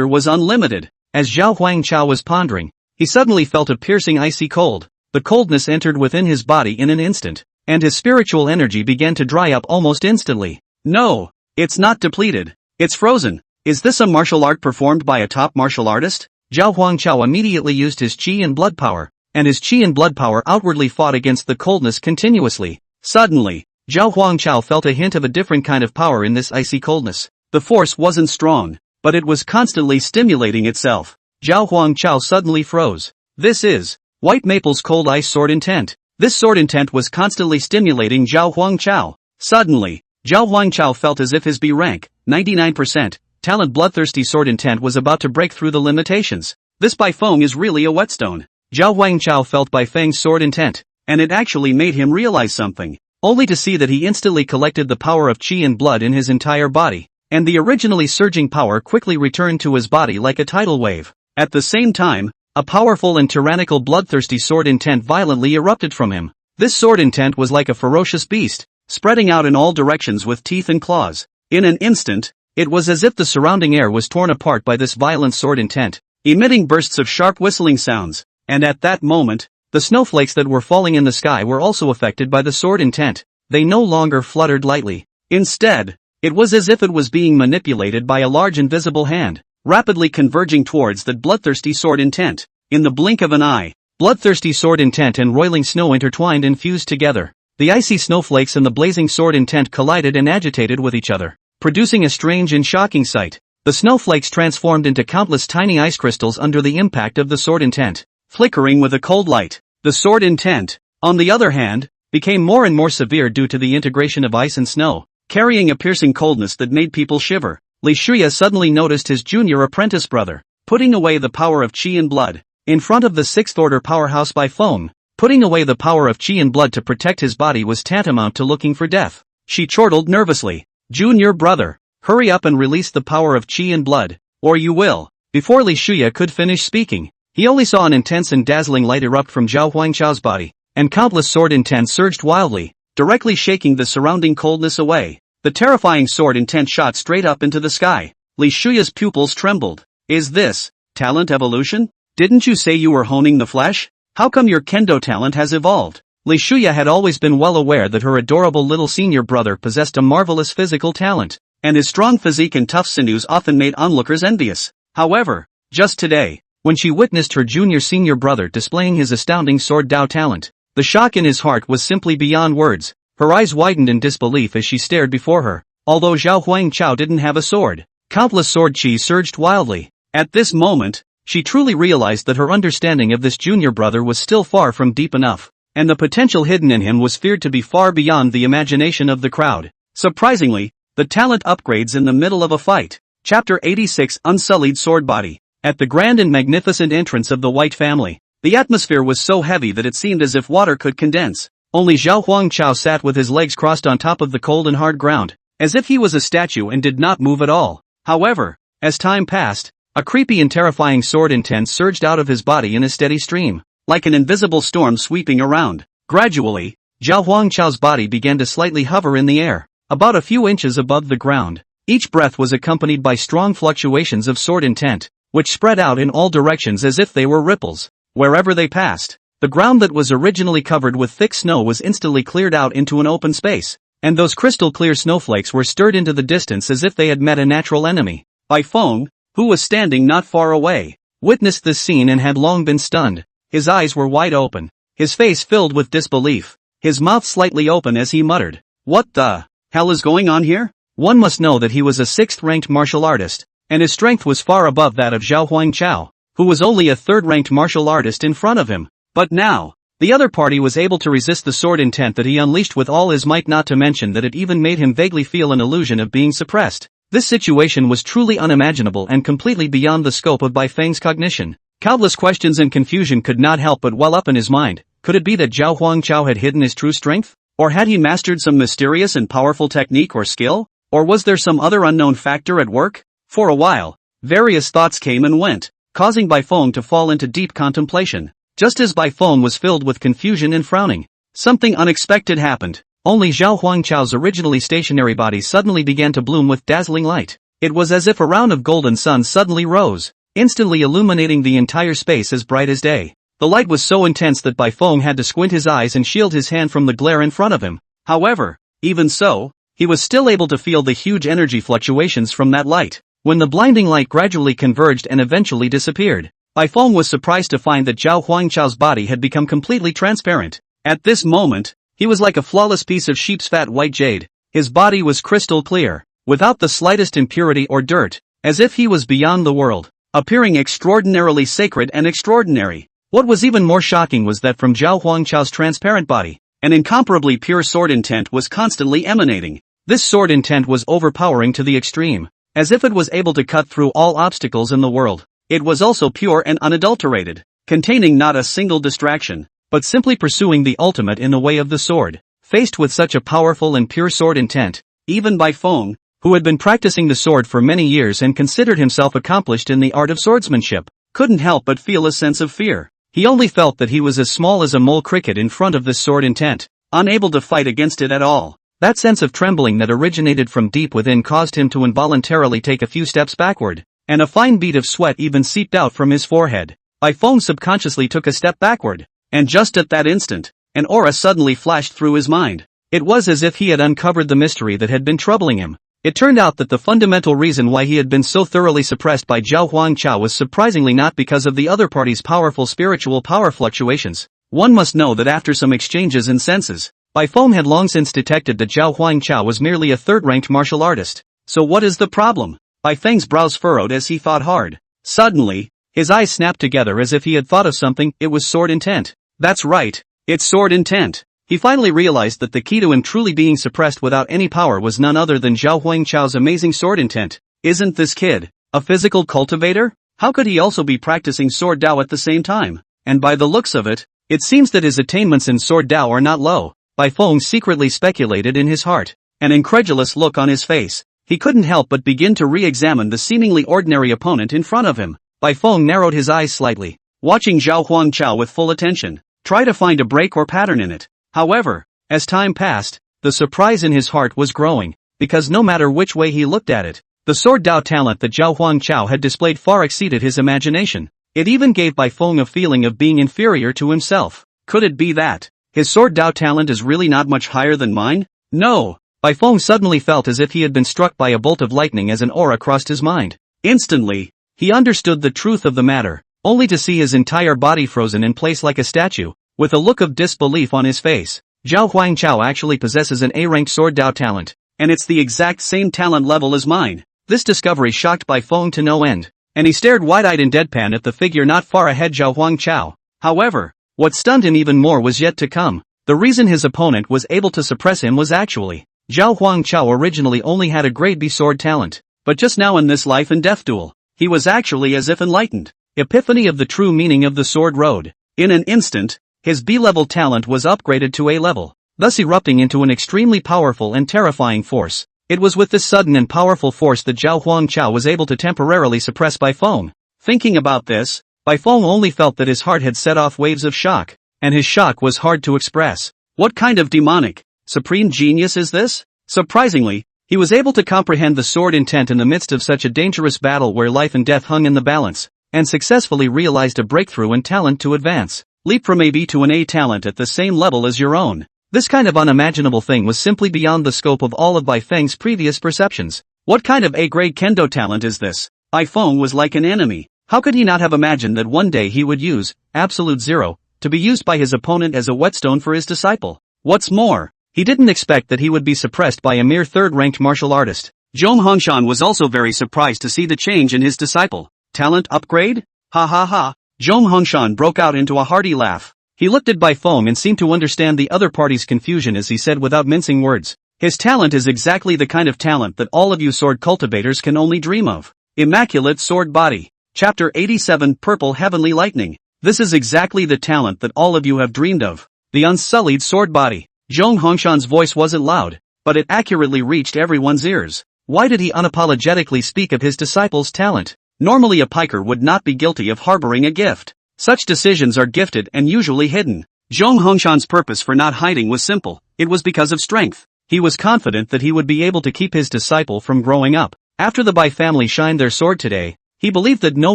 was unlimited. As Zhao Huangchao was pondering, he suddenly felt a piercing icy cold. The coldness entered within his body in an instant, and his spiritual energy began to dry up almost instantly. No, it's not depleted. It's frozen. Is this a martial art performed by a top martial artist? Zhao Huangchao immediately used his qi and blood power, and his qi and blood power outwardly fought against the coldness continuously. Suddenly, Zhao Huangchao felt a hint of a different kind of power in this icy coldness. The force wasn't strong, but it was constantly stimulating itself. Zhao Huangchao suddenly froze. This is White Maple's Cold Ice Sword Intent. This sword intent was constantly stimulating Zhao Huangchao. Suddenly, Zhao Huangchao felt as if his B rank, 99%, talent bloodthirsty sword intent was about to break through the limitations. This Baifeng is really a whetstone. Zhao Huangchao felt Baifeng's sword intent, and it actually made him realize something, only to see that he instantly collected the power of qi and blood in his entire body, and the originally surging power quickly returned to his body like a tidal wave. At the same time, a powerful and tyrannical bloodthirsty sword intent violently erupted from him. This sword intent was like a ferocious beast, spreading out in all directions with teeth and claws. In an instant, it was as if the surrounding air was torn apart by this violent sword intent, emitting bursts of sharp whistling sounds, and at that moment, the snowflakes that were falling in the sky were also affected by the sword intent. They no longer fluttered lightly. Instead, it was as if it was being manipulated by a large invisible hand, rapidly converging towards that bloodthirsty sword intent. In the blink of an eye, bloodthirsty sword intent and roiling snow intertwined and fused together. The icy snowflakes and the blazing sword intent collided and agitated with each other, producing a strange and shocking sight. The snowflakes transformed into countless tiny ice crystals under the impact of the sword intent, flickering with a cold light. The sword intent, on the other hand, became more and more severe due to the integration of ice and snow, carrying a piercing coldness that made people shiver. Li Shuya suddenly noticed his junior apprentice brother, putting away the power of qi and blood, in front of the sixth order powerhouse Baifeng. Putting away the power of qi and blood to protect his body was tantamount to looking for death. She chortled nervously. Junior brother, hurry up and release the power of qi and blood, or you will. Before Li Shuya could finish speaking, he only saw an intense and dazzling light erupt from Zhao Huangchao's body, and countless sword intent surged wildly, directly shaking the surrounding coldness away. The terrifying sword intent shot straight up into the sky. Li Shuya's pupils trembled. Is this talent evolution? Didn't you say you were honing the flesh? How come your kendo talent has evolved? Li Shuya had always been well aware that her adorable little senior brother possessed a marvelous physical talent, and his strong physique and tough sinews often made onlookers envious. However, just today, when she witnessed her junior-senior brother displaying his astounding sword Dao talent, the shock in his heart was simply beyond words. Her eyes widened in disbelief as she stared before her. Although Zhao Huangchao didn't have a sword, countless sword qi surged wildly. At this moment, she truly realized that her understanding of this junior brother was still far from deep enough, and the potential hidden in him was feared to be far beyond the imagination of the crowd. Surprisingly, the talent upgrades in the middle of a fight. Chapter 86 Unsullied Sword Body. At the grand and magnificent entrance of the White family, the atmosphere was so heavy that it seemed as if water could condense. Only Zhao Huangchao sat with his legs crossed on top of the cold and hard ground, as if he was a statue and did not move at all. However, as time passed, a creepy and terrifying sword intent surged out of his body in a steady stream, like an invisible storm sweeping around. Gradually, Zhao Huangchao's body began to slightly hover in the air, about a few inches above the ground. Each breath was accompanied by strong fluctuations of sword intent, which spread out in all directions as if they were ripples. Wherever they passed, the ground that was originally covered with thick snow was instantly cleared out into an open space, and those crystal-clear snowflakes were stirred into the distance as if they had met a natural enemy. Baifeng, who was standing not far away, witnessed this scene and had long been stunned. His eyes were wide open, his face filled with disbelief, his mouth slightly open as he muttered, "What the hell is going on here?" One must know that he was a 6th-ranked martial artist, and his strength was far above that of Zhao Huangchao, who was only a 3rd-ranked martial artist in front of him. But now, the other party was able to resist the sword intent that he unleashed with all his might, not to mention that it even made him vaguely feel an illusion of being suppressed. This situation was truly unimaginable and completely beyond the scope of Baifeng's cognition. Countless questions and confusion could not help but well up in his mind. Could it be that Zhao Huangchao had hidden his true strength? Or had he mastered some mysterious and powerful technique or skill? Or was there some other unknown factor at work? For a while, various thoughts came and went, causing Bai Feng to fall into deep contemplation. Just as Bai Feng was filled with confusion and frowning, something unexpected happened. Only Zhao Huangchao's originally stationary body suddenly began to bloom with dazzling light. It was as if a round of golden sun suddenly rose, instantly illuminating the entire space as bright as day. The light was so intense that Bai Feng had to squint his eyes and shield his hand from the glare in front of him. However, even so, he was still able to feel the huge energy fluctuations from that light. When the blinding light gradually converged and eventually disappeared, Bai Feng was surprised to find that Zhao Huangchao's body had become completely transparent. At this moment, he was like a flawless piece of sheep's fat white jade. His body was crystal clear, without the slightest impurity or dirt, as if he was beyond the world, appearing extraordinarily sacred and extraordinary. What was even more shocking was that from Zhao Huangchao's transparent body, an incomparably pure sword intent was constantly emanating. This sword intent was overpowering to the extreme, as if it was able to cut through all obstacles in the world. It was also pure and unadulterated, containing not a single distraction, but simply pursuing the ultimate in the way of the sword. Faced with such a powerful and pure sword intent, even Bai Feng, who had been practicing the sword for many years and considered himself accomplished in the art of swordsmanship, couldn't help but feel a sense of fear. He only felt that he was as small as a mole cricket in front of this sword intent, unable to fight against it at all. That sense of trembling that originated from deep within caused him to involuntarily take a few steps backward, and a fine bead of sweat even seeped out from his forehead. Bai Feng subconsciously took a step backward, and just at that instant, an aura suddenly flashed through his mind. It was as if he had uncovered the mystery that had been troubling him. It turned out that the fundamental reason why he had been so thoroughly suppressed by Zhao Huangchao was surprisingly not because of the other party's powerful spiritual power fluctuations. One must know that after some exchanges in senses, Bai Feng had long since detected that Zhao Huangchao was merely a third-ranked martial artist. So what is the problem? Bai Feng's brows furrowed as he thought hard. Suddenly, his eyes snapped together as if he had thought of something. It was sword intent. That's right, it's sword intent. He finally realized that the key to him truly being suppressed without any power was none other than Zhao Huangchao's amazing sword intent. Isn't this kid a physical cultivator? How could he also be practicing sword Dao at the same time? And by the looks of it, it seems that his attainments in sword Dao are not low. Bai Feng secretly speculated in his heart, an incredulous look on his face. He couldn't help but begin to re-examine the seemingly ordinary opponent in front of him. Bai Feng narrowed his eyes slightly, watching Zhao Huangchao with full attention, try to find a break or pattern in it. However, as time passed, the surprise in his heart was growing, because no matter which way he looked at it, the sword Dao talent that Zhao Huangchao had displayed far exceeded his imagination. It even gave Bai Feng a feeling of being inferior to himself. Could it be that his sword Dao talent is really not much higher than mine? No! Bai Feng suddenly felt as if he had been struck by a bolt of lightning as an aura crossed his mind. Instantly, he understood the truth of the matter, only to see his entire body frozen in place like a statue. With a look of disbelief on his face, Zhao Huangchao actually possesses an A-ranked sword Dao talent, and it's the exact same talent level as mine. This discovery shocked Bai Feng to no end, and he stared wide-eyed in deadpan at the figure not far ahead Zhao Huangchao. However, what stunned him even more was yet to come. The reason his opponent was able to suppress him was actually, Zhao Huangchao originally only had a grade B sword talent, but just now in this life and death duel, he was actually as if enlightened. Epiphany of the true meaning of the sword road. In an instant, his B-level talent was upgraded to A level, thus erupting into an extremely powerful and terrifying force. It was with this sudden and powerful force that Zhao Huangchao was able to temporarily suppress Bai Feng. Thinking about this, Bai Feng only felt that his heart had set off waves of shock, and his shock was hard to express. What kind of demonic, supreme genius is this? Surprisingly, he was able to comprehend the sword intent in the midst of such a dangerous battle where life and death hung in the balance, and successfully realized a breakthrough in talent to advance. Leap from a B to an A talent at the same level as your own. This kind of unimaginable thing was simply beyond the scope of all of Bai Feng's previous perceptions. What kind of A-grade kendo talent is this? Bai Feng was like an enemy. How could he not have imagined that one day he would use Absolute Zero to be used by his opponent as a whetstone for his disciple? What's more, he didn't expect that he would be suppressed by a mere third-ranked martial artist. Zhong Hongshan was also very surprised to see the change in his disciple. Talent upgrade? Ha ha ha. Zhong Hongshan broke out into a hearty laugh. He looked at Bai Feng and seemed to understand the other party's confusion as he said without mincing words. His talent is exactly the kind of talent that all of you sword cultivators can only dream of. Immaculate sword body. Chapter 87 Purple Heavenly Lightning. This is exactly the talent that all of you have dreamed of. The unsullied sword body. Zhong Hongshan's voice wasn't loud, but it accurately reached everyone's ears. Why did he unapologetically speak of his disciple's talent? Normally a piker would not be guilty of harboring a gift. Such decisions are gifted and usually hidden. Zhong Hongshan's purpose for not hiding was simple. It was because of strength. He was confident that he would be able to keep his disciple from growing up. After the Bai family shined their sword today, he believed that no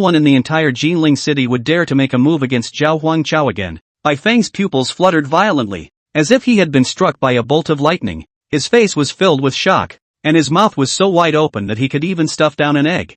one in the entire Jinling city would dare to make a move against Zhao Huangchao again. Bai Feng's pupils fluttered violently, as if he had been struck by a bolt of lightning. His face was filled with shock, and his mouth was so wide open that he could even stuff down an egg.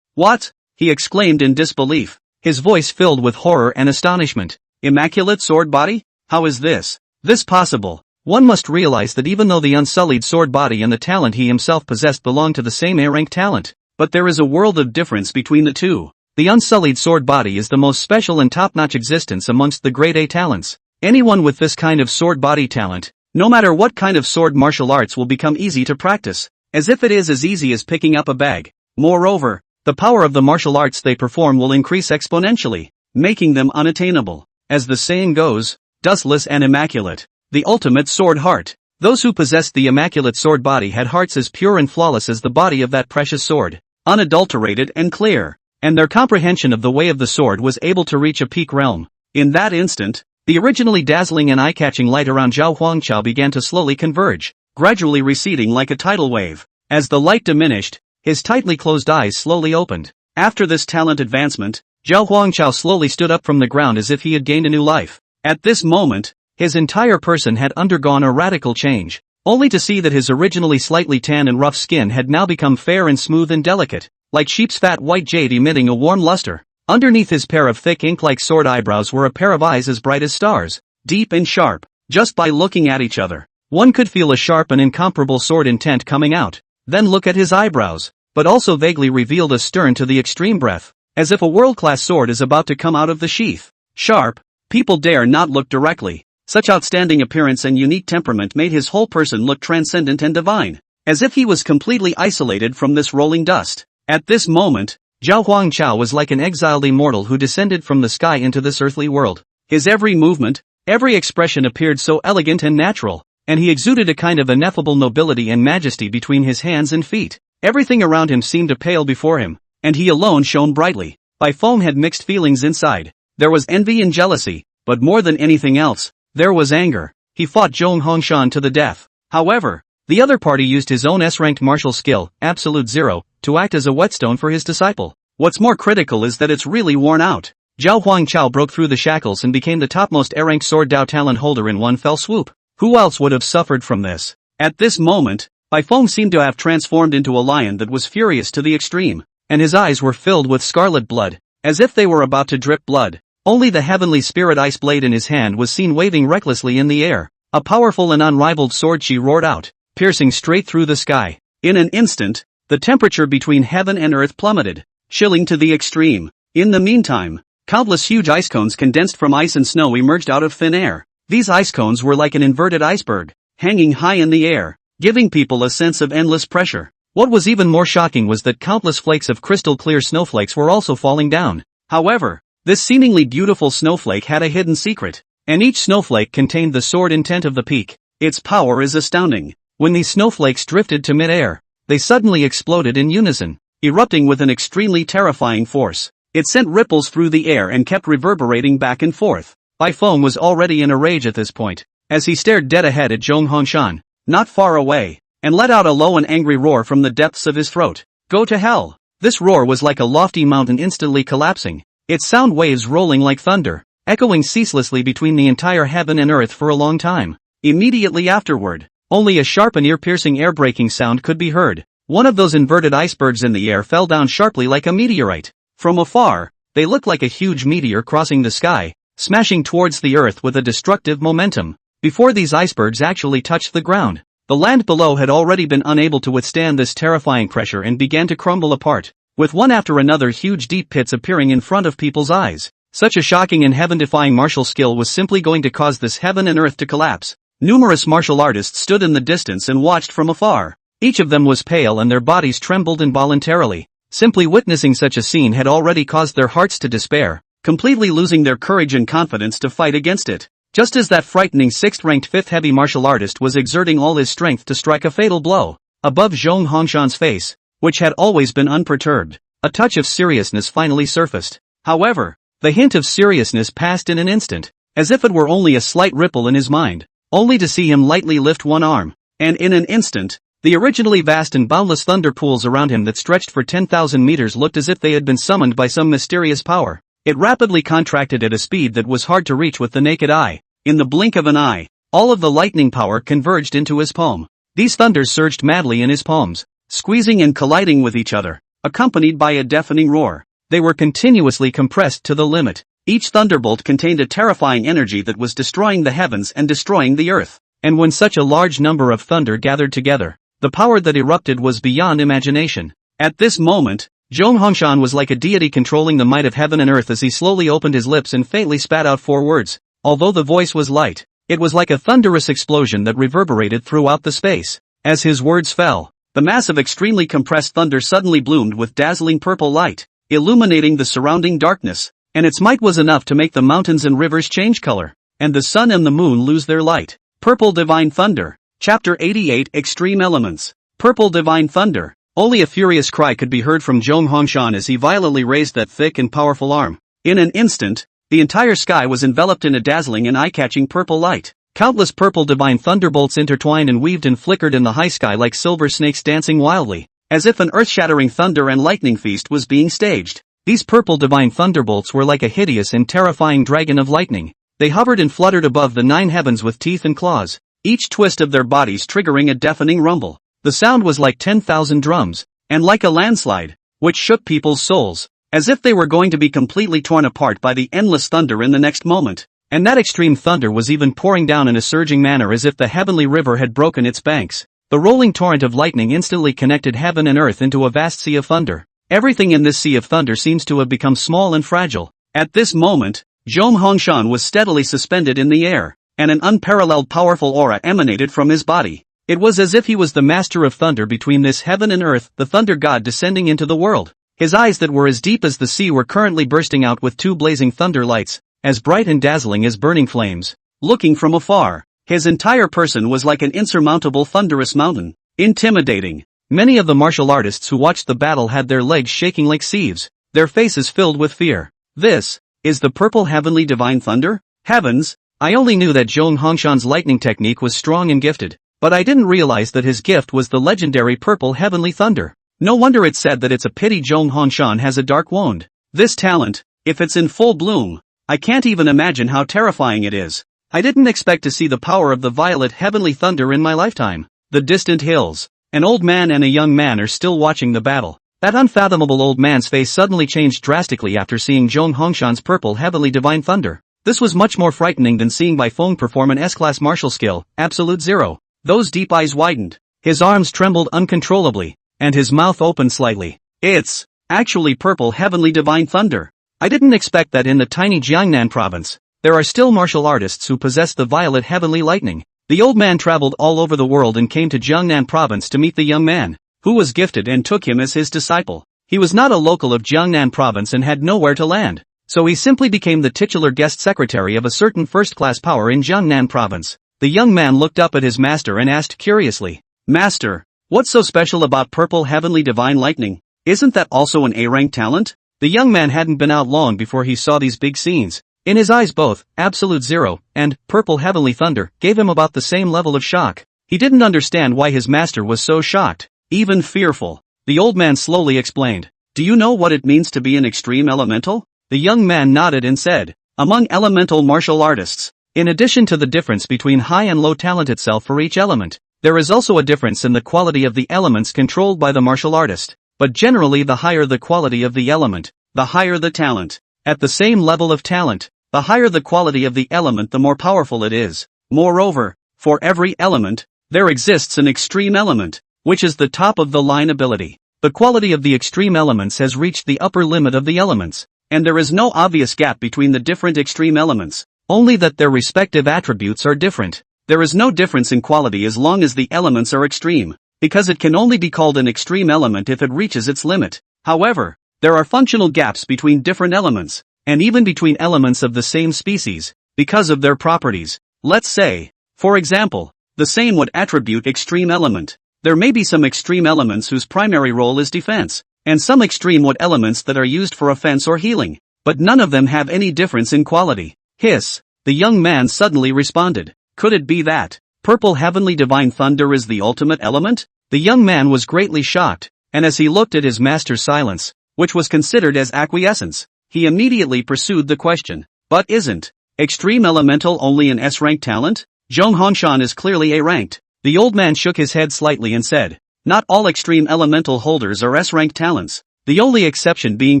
What? He exclaimed in disbelief, his voice filled with horror and astonishment. Immaculate sword body? How is this possible? One must realize that even though the unsullied sword body and the talent he himself possessed belong to the same A-rank talent, but there is a world of difference between the two. The unsullied sword body is the most special and top-notch existence amongst the grade A talents. Anyone with this kind of sword body talent, no matter what kind of sword martial arts, will become easy to practice, as if it is as easy as picking up a bag. Moreover, the power of the martial arts they perform will increase exponentially, making them unattainable. As the saying goes, dustless and immaculate. The ultimate sword heart. Those who possessed the immaculate sword body had hearts as pure and flawless as the body of that precious sword, unadulterated and clear, and their comprehension of the way of the sword was able to reach a peak realm. In that instant, the originally dazzling and eye-catching light around Zhao Huangchao began to slowly converge, gradually receding like a tidal wave. As the light diminished, his tightly closed eyes slowly opened. After this talent advancement, Zhao Huangchao slowly stood up from the ground as if he had gained a new life. At this moment, his entire person had undergone a radical change, only to see that his originally slightly tan and rough skin had now become fair and smooth and delicate, like sheep's fat white jade emitting a warm luster. Underneath his pair of thick ink-like sword eyebrows were a pair of eyes as bright as stars, deep and sharp. Just by looking at each other, one could feel a sharp and incomparable sword intent coming out. Then look at his eyebrows, but also vaguely revealed a stern to the extreme breath, as if a world-class sword is about to come out of the sheath. Sharp, people dare not look directly. Such outstanding appearance and unique temperament made his whole person look transcendent and divine, as if he was completely isolated from this rolling dust. At this moment, Zhao Huangchao was like an exiled immortal who descended from the sky into this earthly world. His every movement, every expression appeared so elegant and natural, and he exuded a kind of ineffable nobility and majesty between his hands and feet. Everything around him seemed to pale before him, and he alone shone brightly. Bai Feng had mixed feelings inside. There was envy and jealousy, but more than anything else, there was anger. He fought Zhong Hongshan to the death. However, the other party used his own S-ranked martial skill, Absolute Zero, to act as a whetstone for his disciple. What's more critical is that it's really worn out. Zhao Huangchao broke through the shackles and became the topmost A-ranked sword Dao talent holder in one fell swoop. Who else would have suffered from this? At this moment, Bai Feng seemed to have transformed into a lion that was furious to the extreme, and his eyes were filled with scarlet blood, as if they were about to drip blood. Only the heavenly spirit ice blade in his hand was seen waving recklessly in the air. A powerful and unrivaled sword chi roared out, piercing straight through the sky. In an instant, the temperature between heaven and earth plummeted, chilling to the extreme. In the meantime, countless huge ice cones condensed from ice and snow emerged out of thin air. These ice cones were like an inverted iceberg, hanging high in the air, giving people a sense of endless pressure. What was even more shocking was that countless flakes of crystal-clear snowflakes were also falling down. However, this seemingly beautiful snowflake had a hidden secret, and each snowflake contained the sword intent of the peak. Its power is astounding. When these snowflakes drifted to mid-air, they suddenly exploded in unison, erupting with an extremely terrifying force. It sent ripples through the air and kept reverberating back and forth. Bai Feng was already in a rage at this point, as he stared dead ahead at Zhong Hongshan, not far away, and let out a low and angry roar from the depths of his throat. Go to hell! This roar was like a lofty mountain instantly collapsing, its sound waves rolling like thunder, echoing ceaselessly between the entire heaven and earth for a long time. Immediately afterward, only a sharp and ear-piercing air-breaking sound could be heard. One of those inverted icebergs in the air fell down sharply like a meteorite. From afar, they looked like a huge meteor crossing the sky, smashing towards the earth with a destructive momentum. Before these icebergs actually touched the ground, the land below had already been unable to withstand this terrifying pressure and began to crumble apart, with one after another huge deep pits appearing in front of people's eyes. Such a shocking and heaven-defying martial skill was simply going to cause this heaven and earth to collapse. Numerous martial artists stood in the distance and watched from afar. Each of them was pale and their bodies trembled involuntarily. Simply witnessing such a scene had already caused their hearts to despair, completely losing their courage and confidence to fight against it. Just as that frightening 6th-ranked 5th heavy martial artist was exerting all his strength to strike a fatal blow, above Zhong Hongshan's face, which had always been unperturbed, a touch of seriousness finally surfaced. However, the hint of seriousness passed in an instant, as if it were only a slight ripple in his mind, only to see him lightly lift one arm, and in an instant, the originally vast and boundless thunder pools around him that stretched for 10,000 meters looked as if they had been summoned by some mysterious power. It rapidly contracted at a speed that was hard to reach with the naked eye. In the blink of an eye, all of the lightning power converged into his palm. These thunders surged madly in his palms, squeezing and colliding with each other, accompanied by a deafening roar. They were continuously compressed to the limit. Each thunderbolt contained a terrifying energy that was destroying the heavens and destroying the earth. And when such a large number of thunder gathered together, the power that erupted was beyond imagination. At this moment, Zhong Hongshan was like a deity controlling the might of heaven and earth as he slowly opened his lips and faintly spat out 4 words. Although the voice was light, it was like a thunderous explosion that reverberated throughout the space. As his words fell, the mass of extremely compressed thunder suddenly bloomed with dazzling purple light, illuminating the surrounding darkness, and its might was enough to make the mountains and rivers change color, and the sun and the moon lose their light. Purple Divine Thunder. Chapter 88 Extreme Elements. Purple Divine Thunder. Only a furious cry could be heard from Zhong Hongshan as he violently raised that thick and powerful arm. In an instant, the entire sky was enveloped in a dazzling and eye-catching purple light. Countless purple divine thunderbolts intertwined and weaved and flickered in the high sky like silver snakes dancing wildly, as if an earth-shattering thunder and lightning feast was being staged. These purple divine thunderbolts were like a hideous and terrifying dragon of lightning. They hovered and fluttered above the 9 heavens with teeth and claws, each twist of their bodies triggering a deafening rumble. The sound was like 10,000 drums, and like a landslide, which shook people's souls, as if they were going to be completely torn apart by the endless thunder in the next moment. And that extreme thunder was even pouring down in a surging manner as if the heavenly river had broken its banks. The rolling torrent of lightning instantly connected heaven and earth into a vast sea of thunder. Everything in this sea of thunder seems to have become small and fragile. At this moment, Zhong Hongshan was steadily suspended in the air, and an unparalleled powerful aura emanated from his body. It was as if he was the master of thunder between this heaven and earth, the thunder god descending into the world. His eyes that were as deep as the sea were currently bursting out with 2 blazing thunder lights, as bright and dazzling as burning flames. Looking from afar, his entire person was like an insurmountable thunderous mountain, intimidating. Many of the martial artists who watched the battle had their legs shaking like sieves, their faces filled with fear. This is the purple heavenly divine thunder? Heavens, I only knew that Zhong Hongshan's lightning technique was strong and gifted, but I didn't realize that his gift was the legendary purple heavenly thunder. No wonder it's said that it's a pity Zhong Hongshan has a dark wound. This talent, if it's in full bloom, I can't even imagine how terrifying it is. I didn't expect to see the power of the violet heavenly thunder in my lifetime. The distant hills. An old man and a young man are still watching the battle. That unfathomable old man's face suddenly changed drastically after seeing Zhong Hongshan's purple heavenly divine thunder. This was much more frightening than seeing Bai Feng perform an S-class martial skill, Absolute Zero. Those deep eyes widened. His arms trembled uncontrollably, and his mouth opened slightly. It's actually purple heavenly divine thunder. I didn't expect that in the tiny Jiangnan province, there are still martial artists who possess the violet heavenly lightning. The old man traveled all over the world and came to Jiangnan province to meet the young man, who was gifted and took him as his disciple. He was not a local of Jiangnan province and had nowhere to land, so he simply became the titular guest secretary of a certain first-class power in Jiangnan province. The young man looked up at his master and asked curiously, "Master, what's so special about purple heavenly divine lightning? Isn't that also an A-rank talent?" The young man hadn't been out long before he saw these big scenes. In his eyes both, Absolute Zero, and Purple Heavenly Thunder, gave him about the same level of shock. He didn't understand why his master was so shocked, even fearful. The old man slowly explained, "Do you know what it means to be an extreme elemental?" The young man nodded and said, "Among elemental martial artists, in addition to the difference between high and low talent itself for each element, there is also a difference in the quality of the elements controlled by the martial artist. But generally the higher the quality of the element, the higher the talent. At the same level of talent, the higher the quality of the element the more powerful it is. Moreover, for every element, there exists an extreme element, which is the top of the line ability. The quality of the extreme elements has reached the upper limit of the elements, and there is no obvious gap between the different extreme elements, only that their respective attributes are different. There is no difference in quality as long as the elements are extreme, because it can only be called an extreme element if it reaches its limit. However, there are functional gaps between different elements, and even between elements of the same species, because of their properties. Let's say, for example, the same would attribute extreme element. There may be some extreme elements whose primary role is defense, and some extreme wood elements that are used for offense or healing, but none of them have any difference in quality. Hiss, the young man suddenly responded. Could it be that purple heavenly divine thunder is the ultimate element? The young man was greatly shocked, and as he looked at his master's silence, which was considered as acquiescence, he immediately pursued the question. But isn't extreme elemental only an S-rank talent? Zhong Hongshan is clearly A-ranked. The old man shook his head slightly and said, not all extreme elemental holders are S-rank talents, the only exception being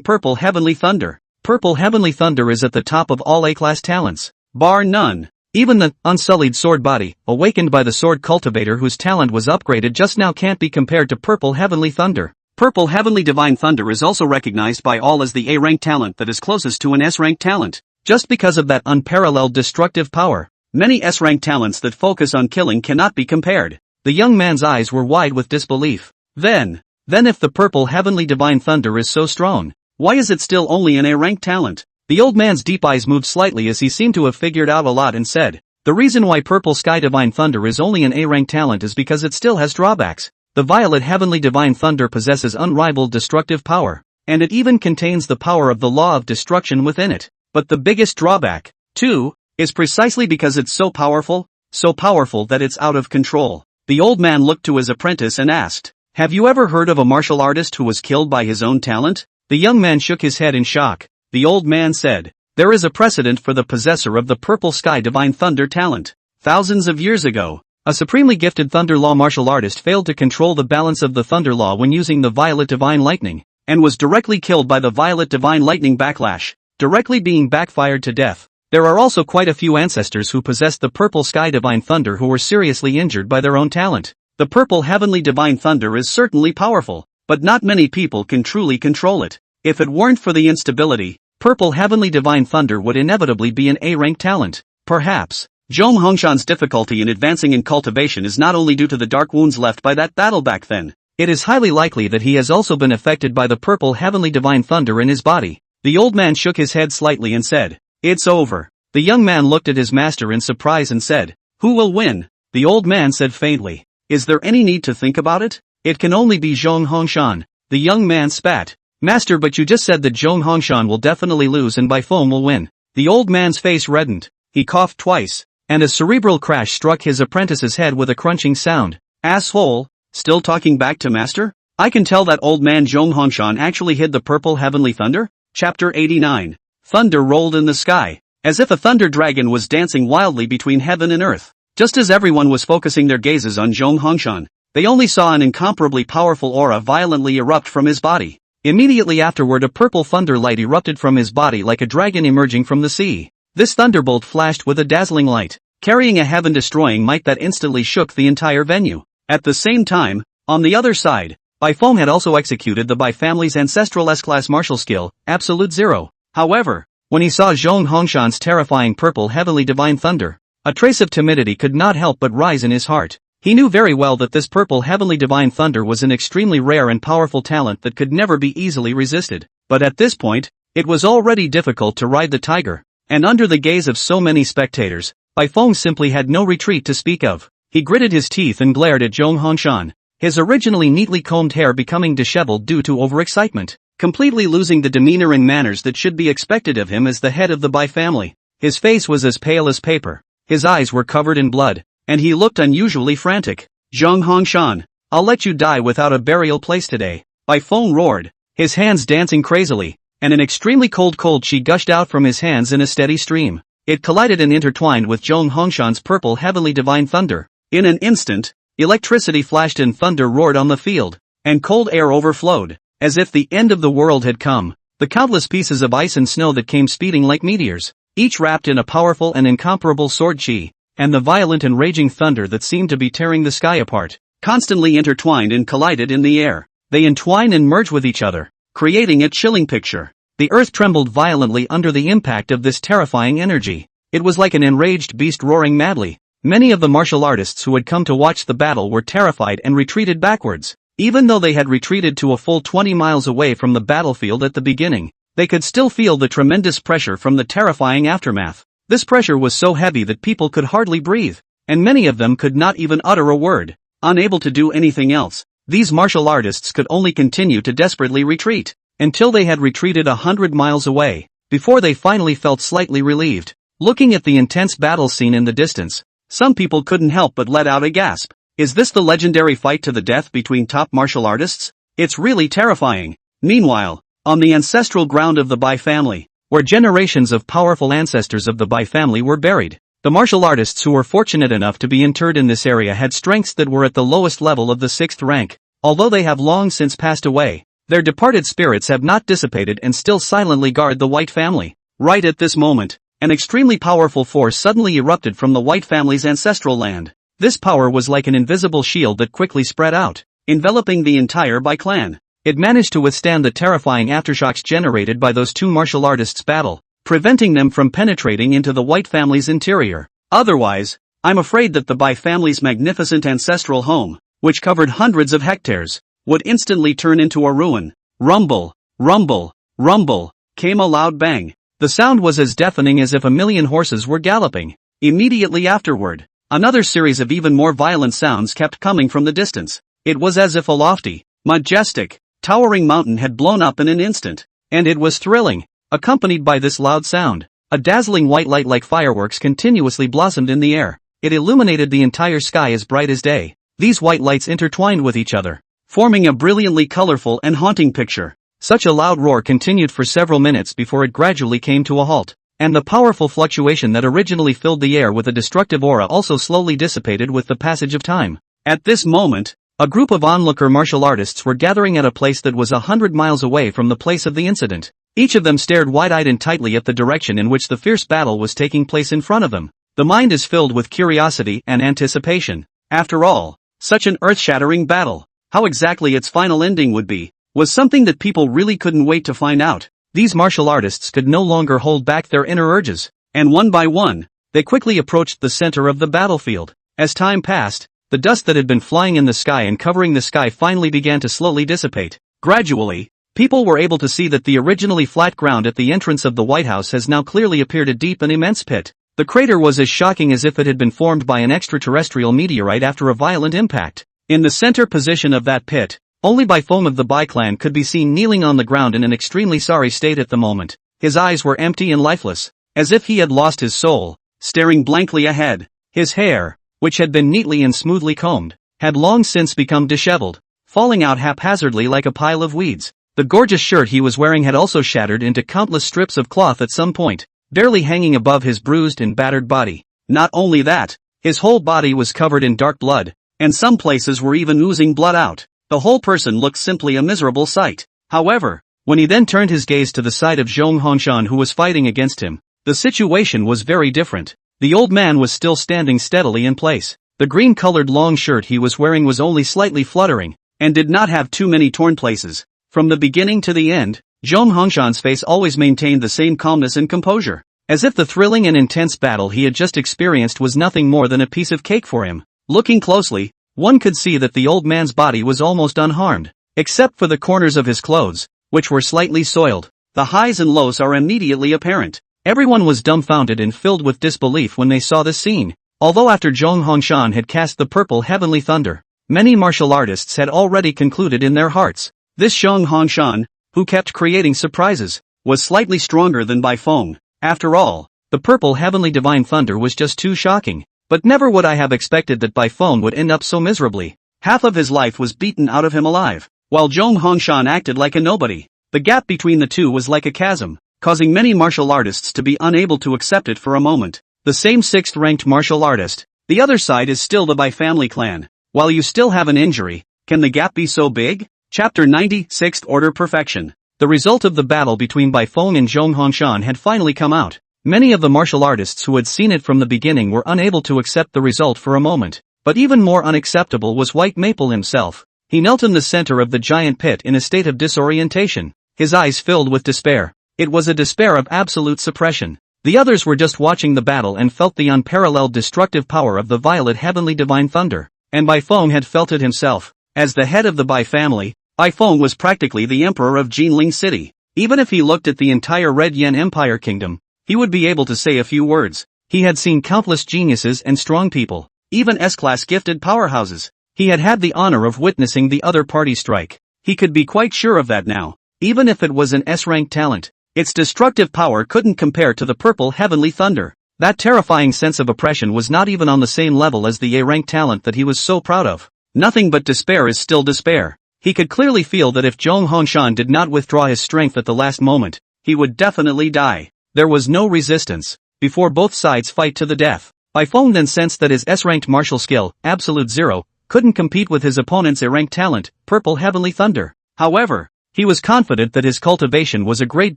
purple heavenly thunder. Purple heavenly thunder is at the top of all A-class talents, bar none. Even the unsullied sword body, awakened by the sword cultivator whose talent was upgraded just now, can't be compared to purple heavenly thunder. Purple heavenly divine thunder is also recognized by all as the A-rank talent that is closest to an S-rank talent. Just because of that unparalleled destructive power, many S-rank talents that focus on killing cannot be compared. The young man's eyes were wide with disbelief. Then if the purple heavenly divine thunder is so strong, why is it still only an A-rank talent? The old man's deep eyes moved slightly as he seemed to have figured out a lot and said, the reason why purple sky divine thunder is only an A-rank talent is because it still has drawbacks. The violet heavenly divine thunder possesses unrivaled destructive power, and it even contains the power of the law of destruction within it. But the biggest drawback, too, is precisely because it's so powerful that it's out of control. The old man looked to his apprentice and asked, have you ever heard of a martial artist who was killed by his own talent? The young man shook his head in shock. The old man said, there is a precedent for the possessor of the purple sky divine thunder talent. Thousands of years ago, a supremely gifted thunder law martial artist failed to control the balance of the thunder law when using the violet divine lightning, and was directly killed by the violet divine lightning backlash, directly being backfired to death. There are also quite a few ancestors who possessed the purple sky divine thunder who were seriously injured by their own talent. The purple heavenly divine thunder is certainly powerful, but not many people can truly control it. If it weren't for the instability, purple heavenly divine thunder would inevitably be an A-rank talent. Perhaps Zhong Hongshan's difficulty in advancing in cultivation is not only due to the dark wounds left by that battle back then. It is highly likely that he has also been affected by the purple heavenly divine thunder in his body. The old man shook his head slightly and said, it's over. The young man looked at his master in surprise and said, who will win? The old man said faintly, is there any need to think about it? It can only be Zhong Hongshan. The young man spat. Master, but you just said that Zhong Hongshan will definitely lose and by foam will win. The old man's face reddened. He coughed twice, and a cerebral crash struck his apprentice's head with a crunching sound. Asshole, still talking back to master? I can tell that old man Zhong Hongshan actually hid the purple heavenly thunder? Chapter 89. Thunder rolled in the sky, as if a thunder dragon was dancing wildly between heaven and earth. Just as everyone was focusing their gazes on Zhong Hongshan, they only saw an incomparably powerful aura violently erupt from his body. Immediately afterward, a purple thunder light erupted from his body like a dragon emerging from the sea. This thunderbolt flashed with a dazzling light, carrying a heaven-destroying might that instantly shook the entire venue. At the same time, on the other side, Bai Feng had also executed the Bai family's ancestral S-class martial skill, Absolute Zero. However, when he saw Zhong Hongshan's terrifying purple heavenly divine thunder, a trace of timidity could not help but rise in his heart. He knew very well that this purple heavenly divine thunder was an extremely rare and powerful talent that could never be easily resisted. But at this point, it was already difficult to ride the tiger, and under the gaze of so many spectators, Bai Feng simply had no retreat to speak of. He gritted his teeth and glared at Zhong Hongshan, his originally neatly combed hair becoming disheveled due to overexcitement, completely losing the demeanor and manners that should be expected of him as the head of the Bai family. His face was as pale as paper, his eyes were covered in blood, and he looked unusually frantic. Zhong Hongshan, I'll let you die without a burial place today. Bai Feng roared, his hands dancing crazily, and an extremely cold chi gushed out from his hands in a steady stream. It collided and intertwined with Zhong Hongshan's purple heavenly divine thunder. In an instant, electricity flashed and thunder roared on the field, and cold air overflowed, as if the end of the world had come. The countless pieces of ice and snow that came speeding like meteors, each wrapped in a powerful and incomparable sword chi, and the violent and raging thunder that seemed to be tearing the sky apart, constantly intertwined and collided in the air. They entwine and merge with each other, creating a chilling picture. The earth trembled violently under the impact of this terrifying energy. It was like an enraged beast roaring madly. Many of the martial artists who had come to watch the battle were terrified and retreated backwards. Even though they had retreated to a full 20 miles away from the battlefield at the beginning, they could still feel the tremendous pressure from the terrifying aftermath. This pressure was so heavy that people could hardly breathe, and many of them could not even utter a word. Unable to do anything else, these martial artists could only continue to desperately retreat, until they had retreated 100 miles away, before they finally felt slightly relieved. Looking at the intense battle scene in the distance, some people couldn't help but let out a gasp. Is this the legendary fight to the death between top martial artists? It's really terrifying. Meanwhile, on the ancestral ground of the Bai family, where generations of powerful ancestors of the Bai family were buried, the martial artists who were fortunate enough to be interred in this area had strengths that were at the lowest level of the 6th rank. Although they have long since passed away, their departed spirits have not dissipated and still silently guard the White family. Right at this moment, an extremely powerful force suddenly erupted from the White family's ancestral land. This power was like an invisible shield that quickly spread out, enveloping the entire Bai clan. It managed to withstand the terrifying aftershocks generated by those two martial artists' battle, preventing them from penetrating into the White family's interior. Otherwise, I'm afraid that the Bai family's magnificent ancestral home, which covered hundreds of hectares, would instantly turn into a ruin. Rumble, rumble, rumble, came a loud bang. The sound was as deafening as if a million horses were galloping. Immediately afterward, another series of even more violent sounds kept coming from the distance. It was as if a lofty, majestic, towering mountain had blown up in an instant, and it was thrilling. Accompanied by this loud sound, a dazzling white light like fireworks continuously blossomed in the air. It illuminated the entire sky as bright as day. These white lights intertwined with each other, forming a brilliantly colorful and haunting picture. Such a loud roar continued for several minutes before it gradually came to a halt, and the powerful fluctuation that originally filled the air with a destructive aura also slowly dissipated with the passage of time. At this moment, a group of onlooker martial artists were gathering at a place that was 100 miles away from the place of the incident. Each of them stared wide-eyed and tightly at the direction in which the fierce battle was taking place in front of them. The mind is filled with curiosity and anticipation. After all, such an earth-shattering battle, how exactly its final ending would be, was something that people really couldn't wait to find out. These martial artists could no longer hold back their inner urges, and one by one, they quickly approached the center of the battlefield. As time passed, the dust that had been flying in the sky and covering the sky finally began to slowly dissipate. Gradually, people were able to see that the originally flat ground at the entrance of the White House has now clearly appeared a deep and immense pit. The crater was as shocking as if it had been formed by an extraterrestrial meteorite after a violent impact. In the center position of that pit, only Bai Feng of the Bai clan could be seen kneeling on the ground in an extremely sorry state at the moment. His eyes were empty and lifeless, as if he had lost his soul, staring blankly ahead. His hair, which had been neatly and smoothly combed, had long since become disheveled, falling out haphazardly like a pile of weeds. The gorgeous shirt he was wearing had also shattered into countless strips of cloth at some point, barely hanging above his bruised and battered body. Not only that, his whole body was covered in dark blood, and some places were even oozing blood out. The whole person looked simply a miserable sight. However, when he then turned his gaze to the side of Zhong Hongshan who was fighting against him, the situation was very different. The old man was still standing steadily in place. The green-colored long shirt he was wearing was only slightly fluttering, and did not have too many torn places. From the beginning to the end, Zhong Hongshan's face always maintained the same calmness and composure, as if the thrilling and intense battle he had just experienced was nothing more than a piece of cake for him. Looking closely, one could see that the old man's body was almost unharmed, except for the corners of his clothes, which were slightly soiled. The highs and lows are immediately apparent. Everyone was dumbfounded and filled with disbelief when they saw this scene. Although after Zhong Hongshan had cast the purple heavenly thunder, many martial artists had already concluded in their hearts. This Zhong Hongshan, who kept creating surprises, was slightly stronger than Bai Feng. After all, the purple heavenly divine thunder was just too shocking. But never would I have expected that Bai Feng would end up so miserably. Half of his life was beaten out of him alive, while Zhong Hongshan acted like a nobody. The gap between the two was like a chasm, causing many martial artists to be unable to accept it for a moment. The same 6th-ranked martial artist. The other side is still the Bai family clan. While you still have an injury, can the gap be so big? Chapter 90, 6th Order Perfection. The result of the battle between Bai Feng and Zhong Hongshan had finally come out. Many of the martial artists who had seen it from the beginning were unable to accept the result for a moment. But even more unacceptable was White Maple himself. He knelt in the center of the giant pit in a state of disorientation, his eyes filled with despair. It was a despair of absolute suppression. The others were just watching the battle and felt the unparalleled destructive power of the violet heavenly divine thunder. And Bai Feng had felt it himself. As the head of the Bai family, Bai Feng was practically the emperor of Jinling City. Even if he looked at the entire Red Yen Empire kingdom, he would be able to say a few words. He had seen countless geniuses and strong people, even S-class gifted powerhouses. He had had the honor of witnessing the other party strike. He could be quite sure of that now. Even if it was an S-rank talent, its destructive power couldn't compare to the purple heavenly thunder. That terrifying sense of oppression was not even on the same level as the A-rank talent that he was so proud of. Nothing but despair is still despair. He could clearly feel that if Zhong Hongshan did not withdraw his strength at the last moment, he would definitely die. There was no resistance. Before both sides fight to the death, Bai Feng then sensed that his S-ranked martial skill, Absolute Zero, couldn't compete with his opponent's A-ranked talent, Purple Heavenly Thunder. However, he was confident that his cultivation was a great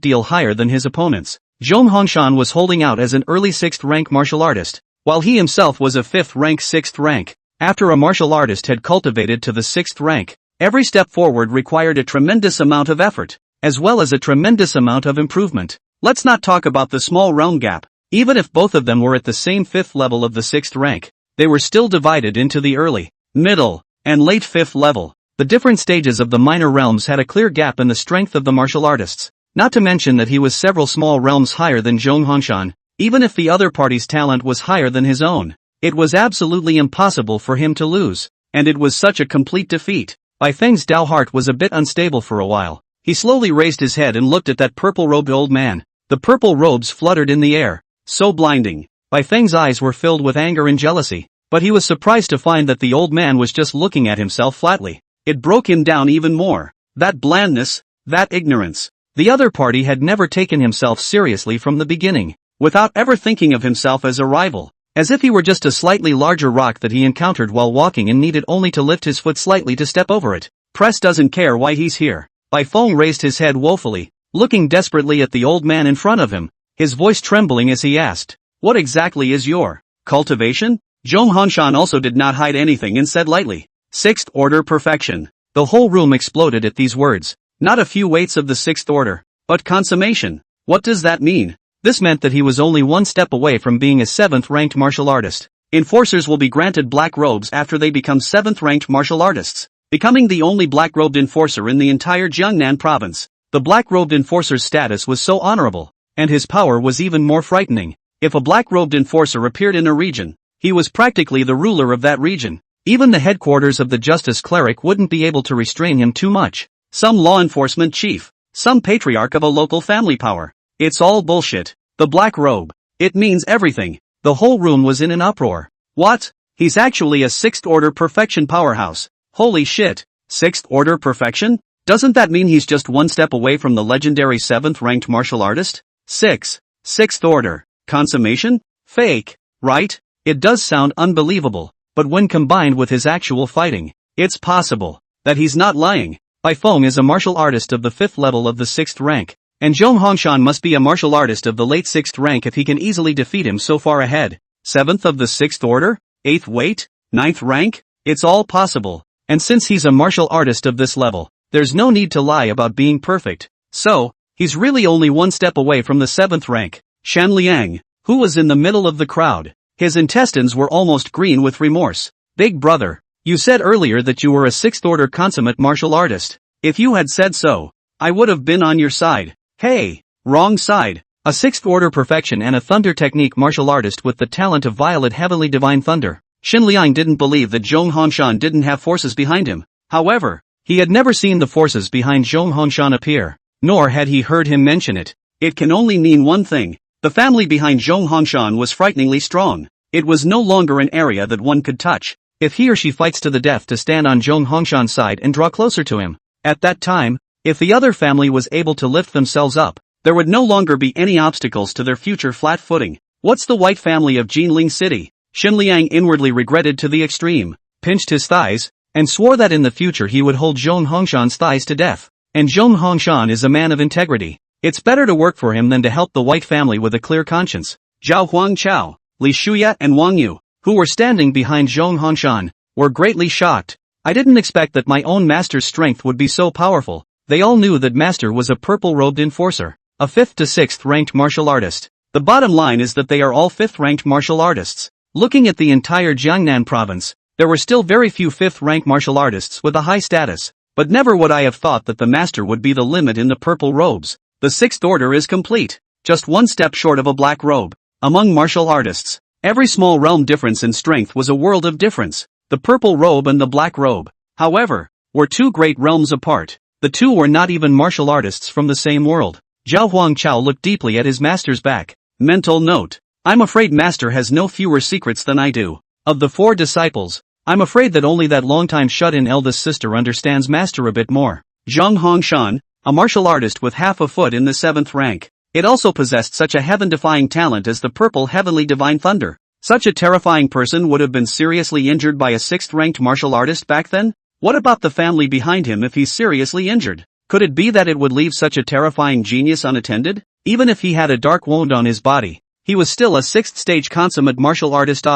deal higher than his opponent's. Zhong Hongshan was holding out as an early 6th rank martial artist, while he himself was a 5th rank 6th rank. After a martial artist had cultivated to the 6th rank, every step forward required a tremendous amount of effort, as well as a tremendous amount of improvement. Let's not talk about the small realm gap. Even if both of them were at the same 5th level of the 6th rank, they were still divided into the early, middle, and late 5th level. The different stages of the minor realms had a clear gap in the strength of the martial artists. Not to mention that he was several small realms higher than Zhong Hongshan. Even if the other party's talent was higher than his own, it was absolutely impossible for him to lose. And it was such a complete defeat. Bai Feng's Dao heart was a bit unstable for a while. He slowly raised his head and looked at that purple-robed old man. The purple robes fluttered in the air. So blinding. Bai Feng's eyes were filled with anger and jealousy. But he was surprised to find that the old man was just looking at himself flatly. It broke him down even more. That blandness, that ignorance. The other party had never taken himself seriously from the beginning, without ever thinking of himself as a rival, as if he were just a slightly larger rock that he encountered while walking and needed only to lift his foot slightly to step over it. Press doesn't care why he's here. Bai Feng raised his head woefully, looking desperately at the old man in front of him, his voice trembling as he asked, "What exactly is your cultivation?" Zhong Hongshan also did not hide anything and said lightly, "6th order perfection." The whole room exploded at these words. Not a few weights of the 6th order, but consummation. What does that mean? This meant that he was only one step away from being a 7th ranked martial artist. Enforcers will be granted black robes after they become 7th ranked martial artists, becoming the only black-robed enforcer in the entire Jiangnan province. The black-robed enforcer's status was so honorable, and his power was even more frightening. If a black-robed enforcer appeared in a region, he was practically the ruler of that region. Even the headquarters of the justice cleric wouldn't be able to restrain him too much. Some law enforcement chief, some patriarch of a local family power. It's all bullshit. The black robe. It means everything. The whole room was in an uproar. What? He's actually a 6th order perfection powerhouse. Holy shit. 6th order perfection? Doesn't that mean he's just one step away from the legendary 7th ranked martial artist? 6th order. Consummation? Fake, right? It does sound unbelievable, but when combined with his actual fighting, it's possible that he's not lying. Bai Feng is a martial artist of the 5th level of the 6th rank, and Zhong Hongshan must be a martial artist of the late 6th rank if he can easily defeat him so far ahead. 7th of the 6th order? 8th weight? 9th rank? It's all possible, and since he's a martial artist of this level, there's no need to lie about being perfect. So, he's really only one step away from the 7th rank. Shan Liang, who was in the middle of the crowd, his intestines were almost green with remorse. Big brother, you said earlier that you were a 6th order consummate martial artist. If you had said so, I would have been on your side. Hey, wrong side. A 6th order perfection and a thunder technique martial artist with the talent of violet heavenly divine thunder. Shin Liang didn't believe that Zhong Hongshan didn't have forces behind him. However, he had never seen the forces behind Zhong Hongshan appear, nor had he heard him mention it. It can only mean one thing. The family behind Zhong Hongshan was frighteningly strong. It was no longer an area that one could touch. If he or she fights to the death to stand on Zhong Hongshan's side and draw closer to him. At that time, if the other family was able to lift themselves up, there would no longer be any obstacles to their future flat footing. What's the white family of Jinling City? Shin Liang inwardly regretted to the extreme, pinched his thighs, and swore that in the future he would hold Zhong Hongshan's thighs to death. And Zhong Hongshan is a man of integrity. It's better to work for him than to help the white family with a clear conscience. Zhao Huangchao, Li Shuya and Wang Yu, who were standing behind Zhong Hongshan, were greatly shocked. I didn't expect that my own master's strength would be so powerful. They all knew that master was a purple-robed enforcer, a 5th to 6th ranked martial artist. The bottom line is that they are all 5th ranked martial artists. Looking at the entire Jiangnan province, there were still very few 5th rank martial artists with a high status, but never would I have thought that the master would be the limit in the purple robes. The 6th order is complete, just one step short of a black robe. Among martial artists, every small realm difference in strength was a world of difference. The purple robe and the black robe, however, were two great realms apart. The two were not even martial artists from the same world. Zhao Huangchao looked deeply at his master's back. Mental note. I'm afraid master has no fewer secrets than I do. Of the 4 disciples, I'm afraid that only that long-time shut-in eldest sister understands master a bit more. Zhang Hongshan, a martial artist with half a foot in the 7th rank. It also possessed such a heaven-defying talent as the purple heavenly divine thunder. Such a terrifying person would have been seriously injured by a 6th-ranked martial artist back then? What about the family behind him if he's seriously injured? Could it be that it would leave such a terrifying genius unattended? Even if he had a dark wound on his body, he was still a 6th-stage consummate martial artist.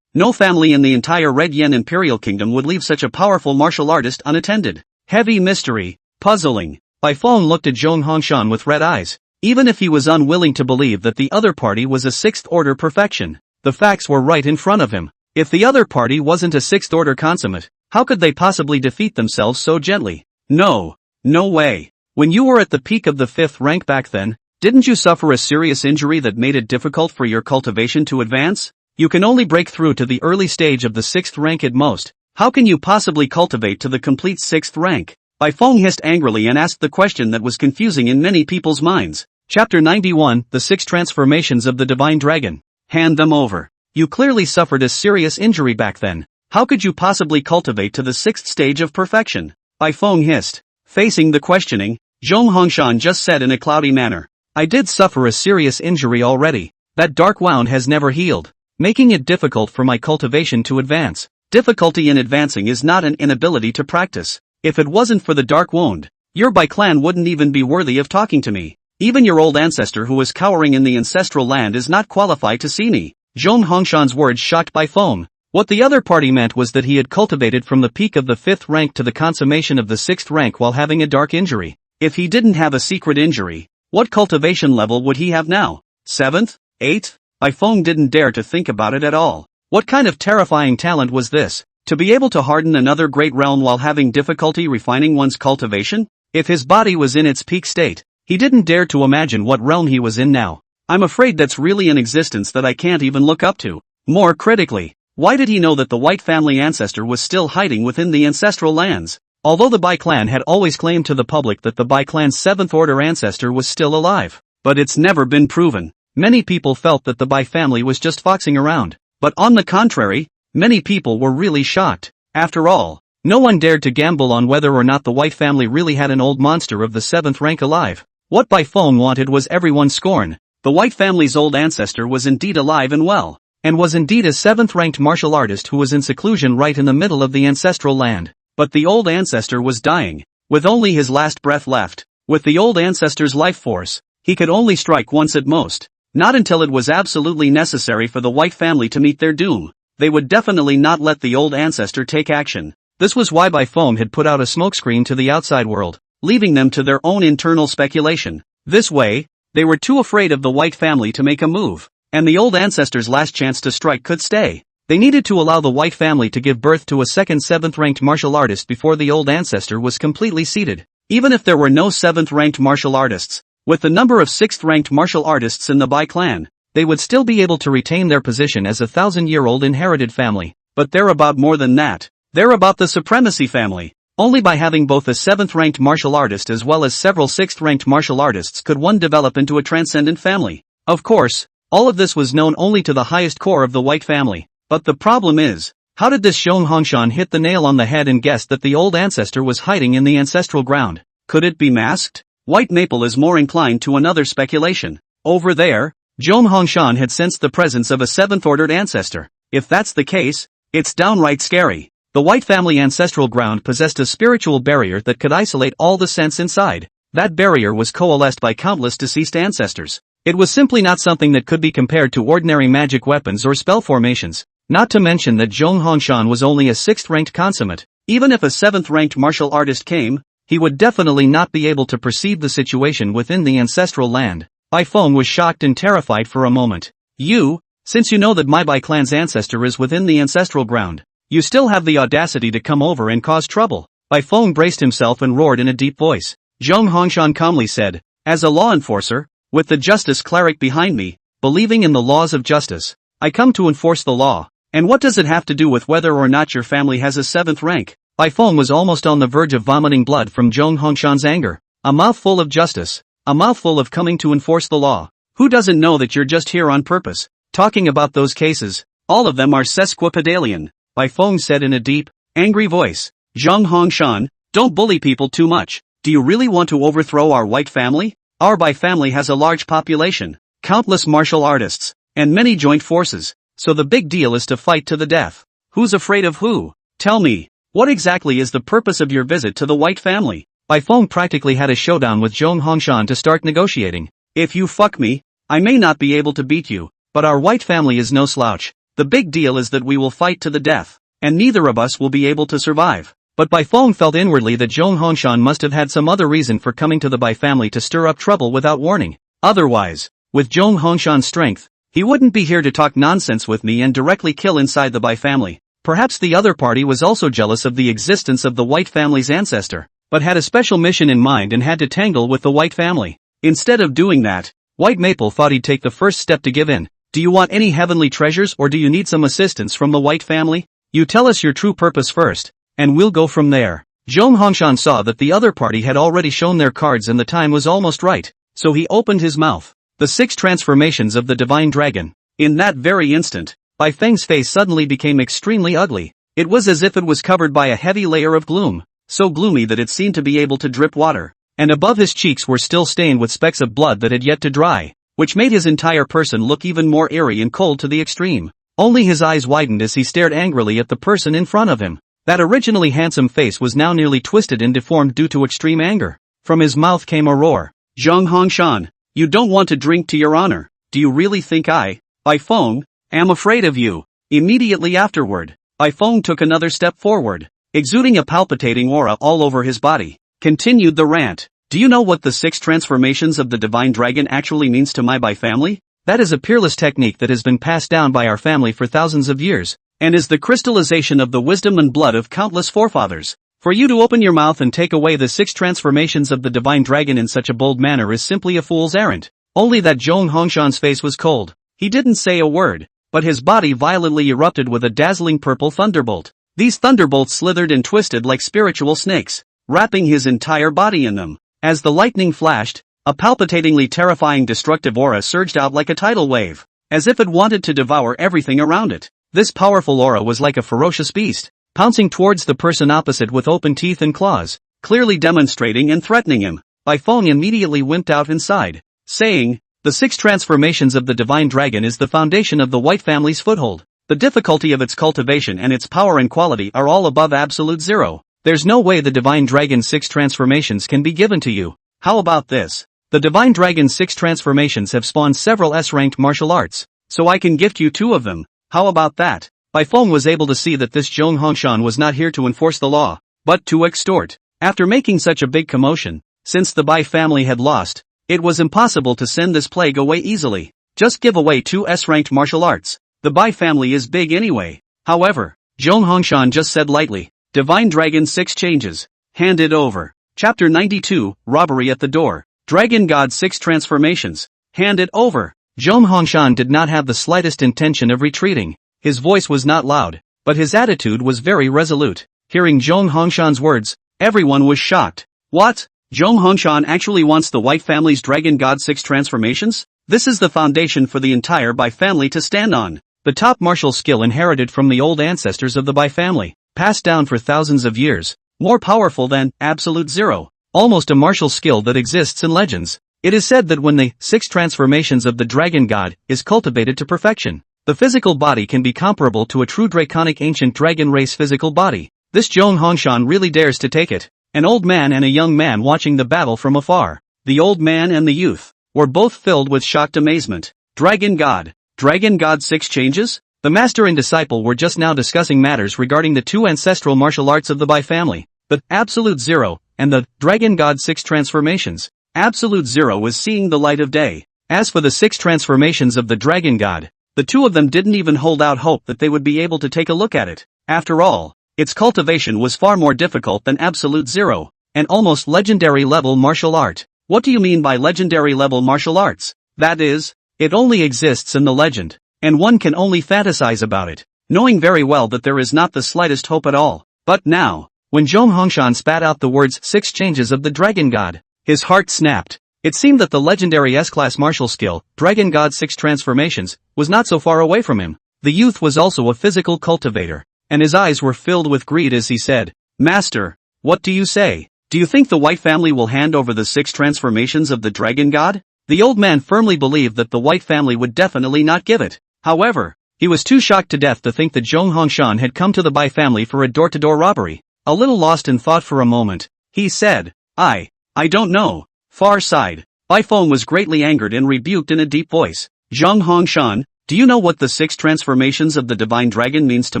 No family in the entire Red Yen Imperial Kingdom would leave such a powerful martial artist unattended. Heavy mystery. Puzzling. Bai Feng looked at Zhong Hongshan with red eyes. Even if he was unwilling to believe that the other party was a 6th-order perfection, the facts were right in front of him. If the other party wasn't a 6th-order consummate, how could they possibly defeat themselves so gently? No way. When you were at the peak of the 5th rank back then, didn't you suffer a serious injury that made it difficult for your cultivation to advance? You can only break through to the early stage of the 6th rank at most. How can you possibly cultivate to the complete 6th rank? Bai Feng hissed angrily and asked the question that was confusing in many people's minds. Chapter 91, The 6 Transformations of the Divine Dragon. Hand them over. You clearly suffered a serious injury back then. How could you possibly cultivate to the 6th stage of perfection? Bai Feng hissed. Facing the questioning, Zhong Hongshan just said in a cloudy manner. I did suffer a serious injury already. That dark wound has never healed, making it difficult for my cultivation to advance. Difficulty in advancing is not an inability to practice. If it wasn't for the dark wound, your Bai clan wouldn't even be worthy of talking to me. Even your old ancestor who was cowering in the ancestral land is not qualified to see me. Zhong Hongshan's words shocked Bai Feng. What the other party meant was that he had cultivated from the peak of the 5th rank to the consummation of the 6th rank while having a dark injury. If he didn't have a secret injury, what cultivation level would he have now? 7th? 8th? Bai Feng didn't dare to think about it at all. What kind of terrifying talent was this? To be able to harden another great realm while having difficulty refining one's cultivation? If his body was in its peak state, he didn't dare to imagine what realm he was in now. I'm afraid that's really an existence that I can't even look up to. More critically, why did he know that the White family ancestor was still hiding within the ancestral lands? Although the Bai clan had always claimed to the public that the Bai clan's 7th order ancestor was still alive, but it's never been proven. Many people felt that the Bai family was just foxing around. But on the contrary, many people were really shocked. After all, no one dared to gamble on whether or not the White family really had an old monster of the 7th rank alive. What Bai Feng wanted was everyone's scorn. The White family's old ancestor was indeed alive and well, and was indeed a 7th ranked martial artist who was in seclusion right in the middle of the ancestral land. But the old ancestor was dying, with only his last breath left. With the old ancestor's life force, he could only strike once at most. Not until it was absolutely necessary for the White family to meet their doom. They would definitely not let the old ancestor take action. This was why Bai Feng had put out a smokescreen to the outside world, leaving them to their own internal speculation. This way, they were too afraid of the White family to make a move, and the old ancestor's last chance to strike could stay. They needed to allow the White family to give birth to a second 7th ranked martial artist before the old ancestor was completely seated. Even if there were no 7th ranked martial artists, with the number of 6th ranked martial artists in the Bai clan, they would still be able to retain their position as a 1,000-year-old inherited family. But they're about more than that. They're about the supremacy family. Only by having both a 7th ranked martial artist as well as several 6th ranked martial artists could one develop into a transcendent family. Of course, all of this was known only to the highest core of the White family. But the problem is, how did this Zhong Hongshan hit the nail on the head and guess that the old ancestor was hiding in the ancestral ground? Could it be masked? White Maple is more inclined to another speculation. Over there, Zhong Hongshan had sensed the presence of a 7th-ordered ancestor. If that's the case, it's downright scary. The White family ancestral ground possessed a spiritual barrier that could isolate all the sense inside. That barrier was coalesced by countless deceased ancestors. It was simply not something that could be compared to ordinary magic weapons or spell formations. Not to mention that Zhong Hongshan was only a 6th-ranked consummate. Even if a 7th-ranked martial artist came, he would definitely not be able to perceive the situation within the ancestral land. Bai Feng was shocked and terrified for a moment. Since you know that my Bai clan's ancestor is within the ancestral ground, You still have the audacity to come over and cause trouble. Bai Feng braced himself and roared in a deep voice. Zhong Hongshan calmly said, as a law enforcer, with the justice cleric behind me, believing in the laws of justice, I come to enforce the law. And what does it have to do with whether or not your family has a 7th rank? Bai Feng was almost on the verge of vomiting blood from Zhong Hongshan's anger. A mouthful of justice. A mouthful of coming to enforce the law. Who doesn't know that you're just here on purpose? Talking about those cases, all of them are sesquipedalian, Bai Feng said in a deep, angry voice. Zhong Hongshan, don't bully people too much. Do you really want to overthrow our white family? Our Bai family has a large population, countless martial artists, and many joint forces, so the big deal is to fight to the death. Who's afraid of who? Tell me, what exactly is the purpose of your visit to the white family? Bai Feng practically had a showdown with Zhong Hongshan to start negotiating. If you fuck me, I may not be able to beat you, but our white family is no slouch. The big deal is that we will fight to the death, and neither of us will be able to survive. But Bai Feng felt inwardly that Zhong Hongshan must have had some other reason for coming to the Bai family to stir up trouble without warning. Otherwise, with Zhong Hongshan's strength, he wouldn't be here to talk nonsense with me and directly kill inside the Bai family. Perhaps the other party was also jealous of the existence of the white family's ancestor, but had a special mission in mind and had to tangle with the white family. Instead of doing that, White Maple thought he'd take the first step to give in. Do you want any heavenly treasures or do you need some assistance from the white family? You tell us your true purpose first, and we'll go from there. Zhong Hongshan saw that the other party had already shown their cards and the time was almost right, so he opened his mouth. The 6 transformations of the divine dragon. In that very instant, Bai Feng's face suddenly became extremely ugly. It was as if it was covered by a heavy layer of gloom, so gloomy that it seemed to be able to drip water, and above his cheeks were still stained with specks of blood that had yet to dry, which made his entire person look even more eerie and cold to the extreme. Only his eyes widened as he stared angrily at the person in front of him. That originally handsome face was now nearly twisted and deformed due to extreme anger. From his mouth came a roar. Zhong Hongshan, you don't want to drink to your honor. Do you really think I, Bai Feng, am afraid of you? Immediately afterward, Bai Feng took another step forward, exuding a palpitating aura all over his body. Continued the rant. Do you know what the 6 transformations of the divine dragon actually means to my Bai family? That is a peerless technique that has been passed down by our family for thousands of years, and is the crystallization of the wisdom and blood of countless forefathers. For you to open your mouth and take away the 6 transformations of the divine dragon in such a bold manner is simply a fool's errand. Only that Zhong Hongshan's face was cold. He didn't say a word, but his body violently erupted with a dazzling purple thunderbolt. These thunderbolts slithered and twisted like spiritual snakes, wrapping his entire body in them. As the lightning flashed, a palpitatingly terrifying destructive aura surged out like a tidal wave, as if it wanted to devour everything around it. This powerful aura was like a ferocious beast, pouncing towards the person opposite with open teeth and claws, clearly demonstrating and threatening him. Bai Feng immediately wimped out inside, saying, the 6 transformations of the divine dragon is the foundation of the white family's foothold. The difficulty of its cultivation and its power and quality are all above absolute zero. There's no way the divine dragon's 6 transformations can be given to you. How about this? The divine dragon's 6 transformations have spawned several S-ranked martial arts, so I can gift you 2 of them. How about that? Bai Feng was able to see that this Zhong Hongshan was not here to enforce the law, but to extort. After making such a big commotion, since the Bai family had lost, it was impossible to send this plague away easily. Just give away 2 S-ranked martial arts. The Bai family is big anyway. However, Zhong Hongshan just said lightly, Divine Dragon 6 changes. Hand it over. Chapter 92, Robbery at the Door. Dragon God 6 transformations. Hand it over. Zhong Hongshan did not have the slightest intention of retreating. His voice was not loud, but his attitude was very resolute. Hearing Zhong Hongshan's words, everyone was shocked. What? Zhong Hongshan actually wants the White family's Dragon God 6 transformations? This is the foundation for the entire Bai family to stand on. The top martial skill inherited from the old ancestors of the Bai family, passed down for thousands of years, more powerful than absolute zero, almost a martial skill that exists in legends. It is said that when the 6 transformations of the Dragon God is cultivated to perfection, the physical body can be comparable to a true draconic ancient dragon race physical body. This Zhong Hongshan really dares to take it. An old man and a young man watching the battle from afar. The old man and the youth were both filled with shocked amazement. Dragon God 6 changes? The master and disciple were just now discussing matters regarding the 2 ancestral martial arts of the Bai family, the Absolute Zero and the Dragon God 6 transformations. Absolute Zero was seeing the light of day. As for the 6 transformations of the Dragon God, the 2 of them didn't even hold out hope that they would be able to take a look at it. After all, its cultivation was far more difficult than Absolute Zero, an almost legendary level martial art. What do you mean by legendary level martial arts? That is, it only exists in the legend, and one can only fantasize about it, knowing very well that there is not the slightest hope at all. But now, when Zhong Hongshan spat out the words 6 changes of the Dragon God, his heart snapped. It seemed that the legendary S-class martial skill, Dragon God 6 transformations, was not so far away from him. The youth was also a physical cultivator, and his eyes were filled with greed as he said, "Master, what do you say? Do you think the White family will hand over the 6 transformations of the Dragon God?" The old man firmly believed that the White family would definitely not give it. However, he was too shocked to death to think that Zhong Hongshan had come to the Bai family for a door-to-door robbery. A little lost in thought for a moment, he said, I don't know." Far side. Bai Feng was greatly angered and rebuked in a deep voice. "Zhong Hongshan, do you know what the 6 transformations of the Divine Dragon means to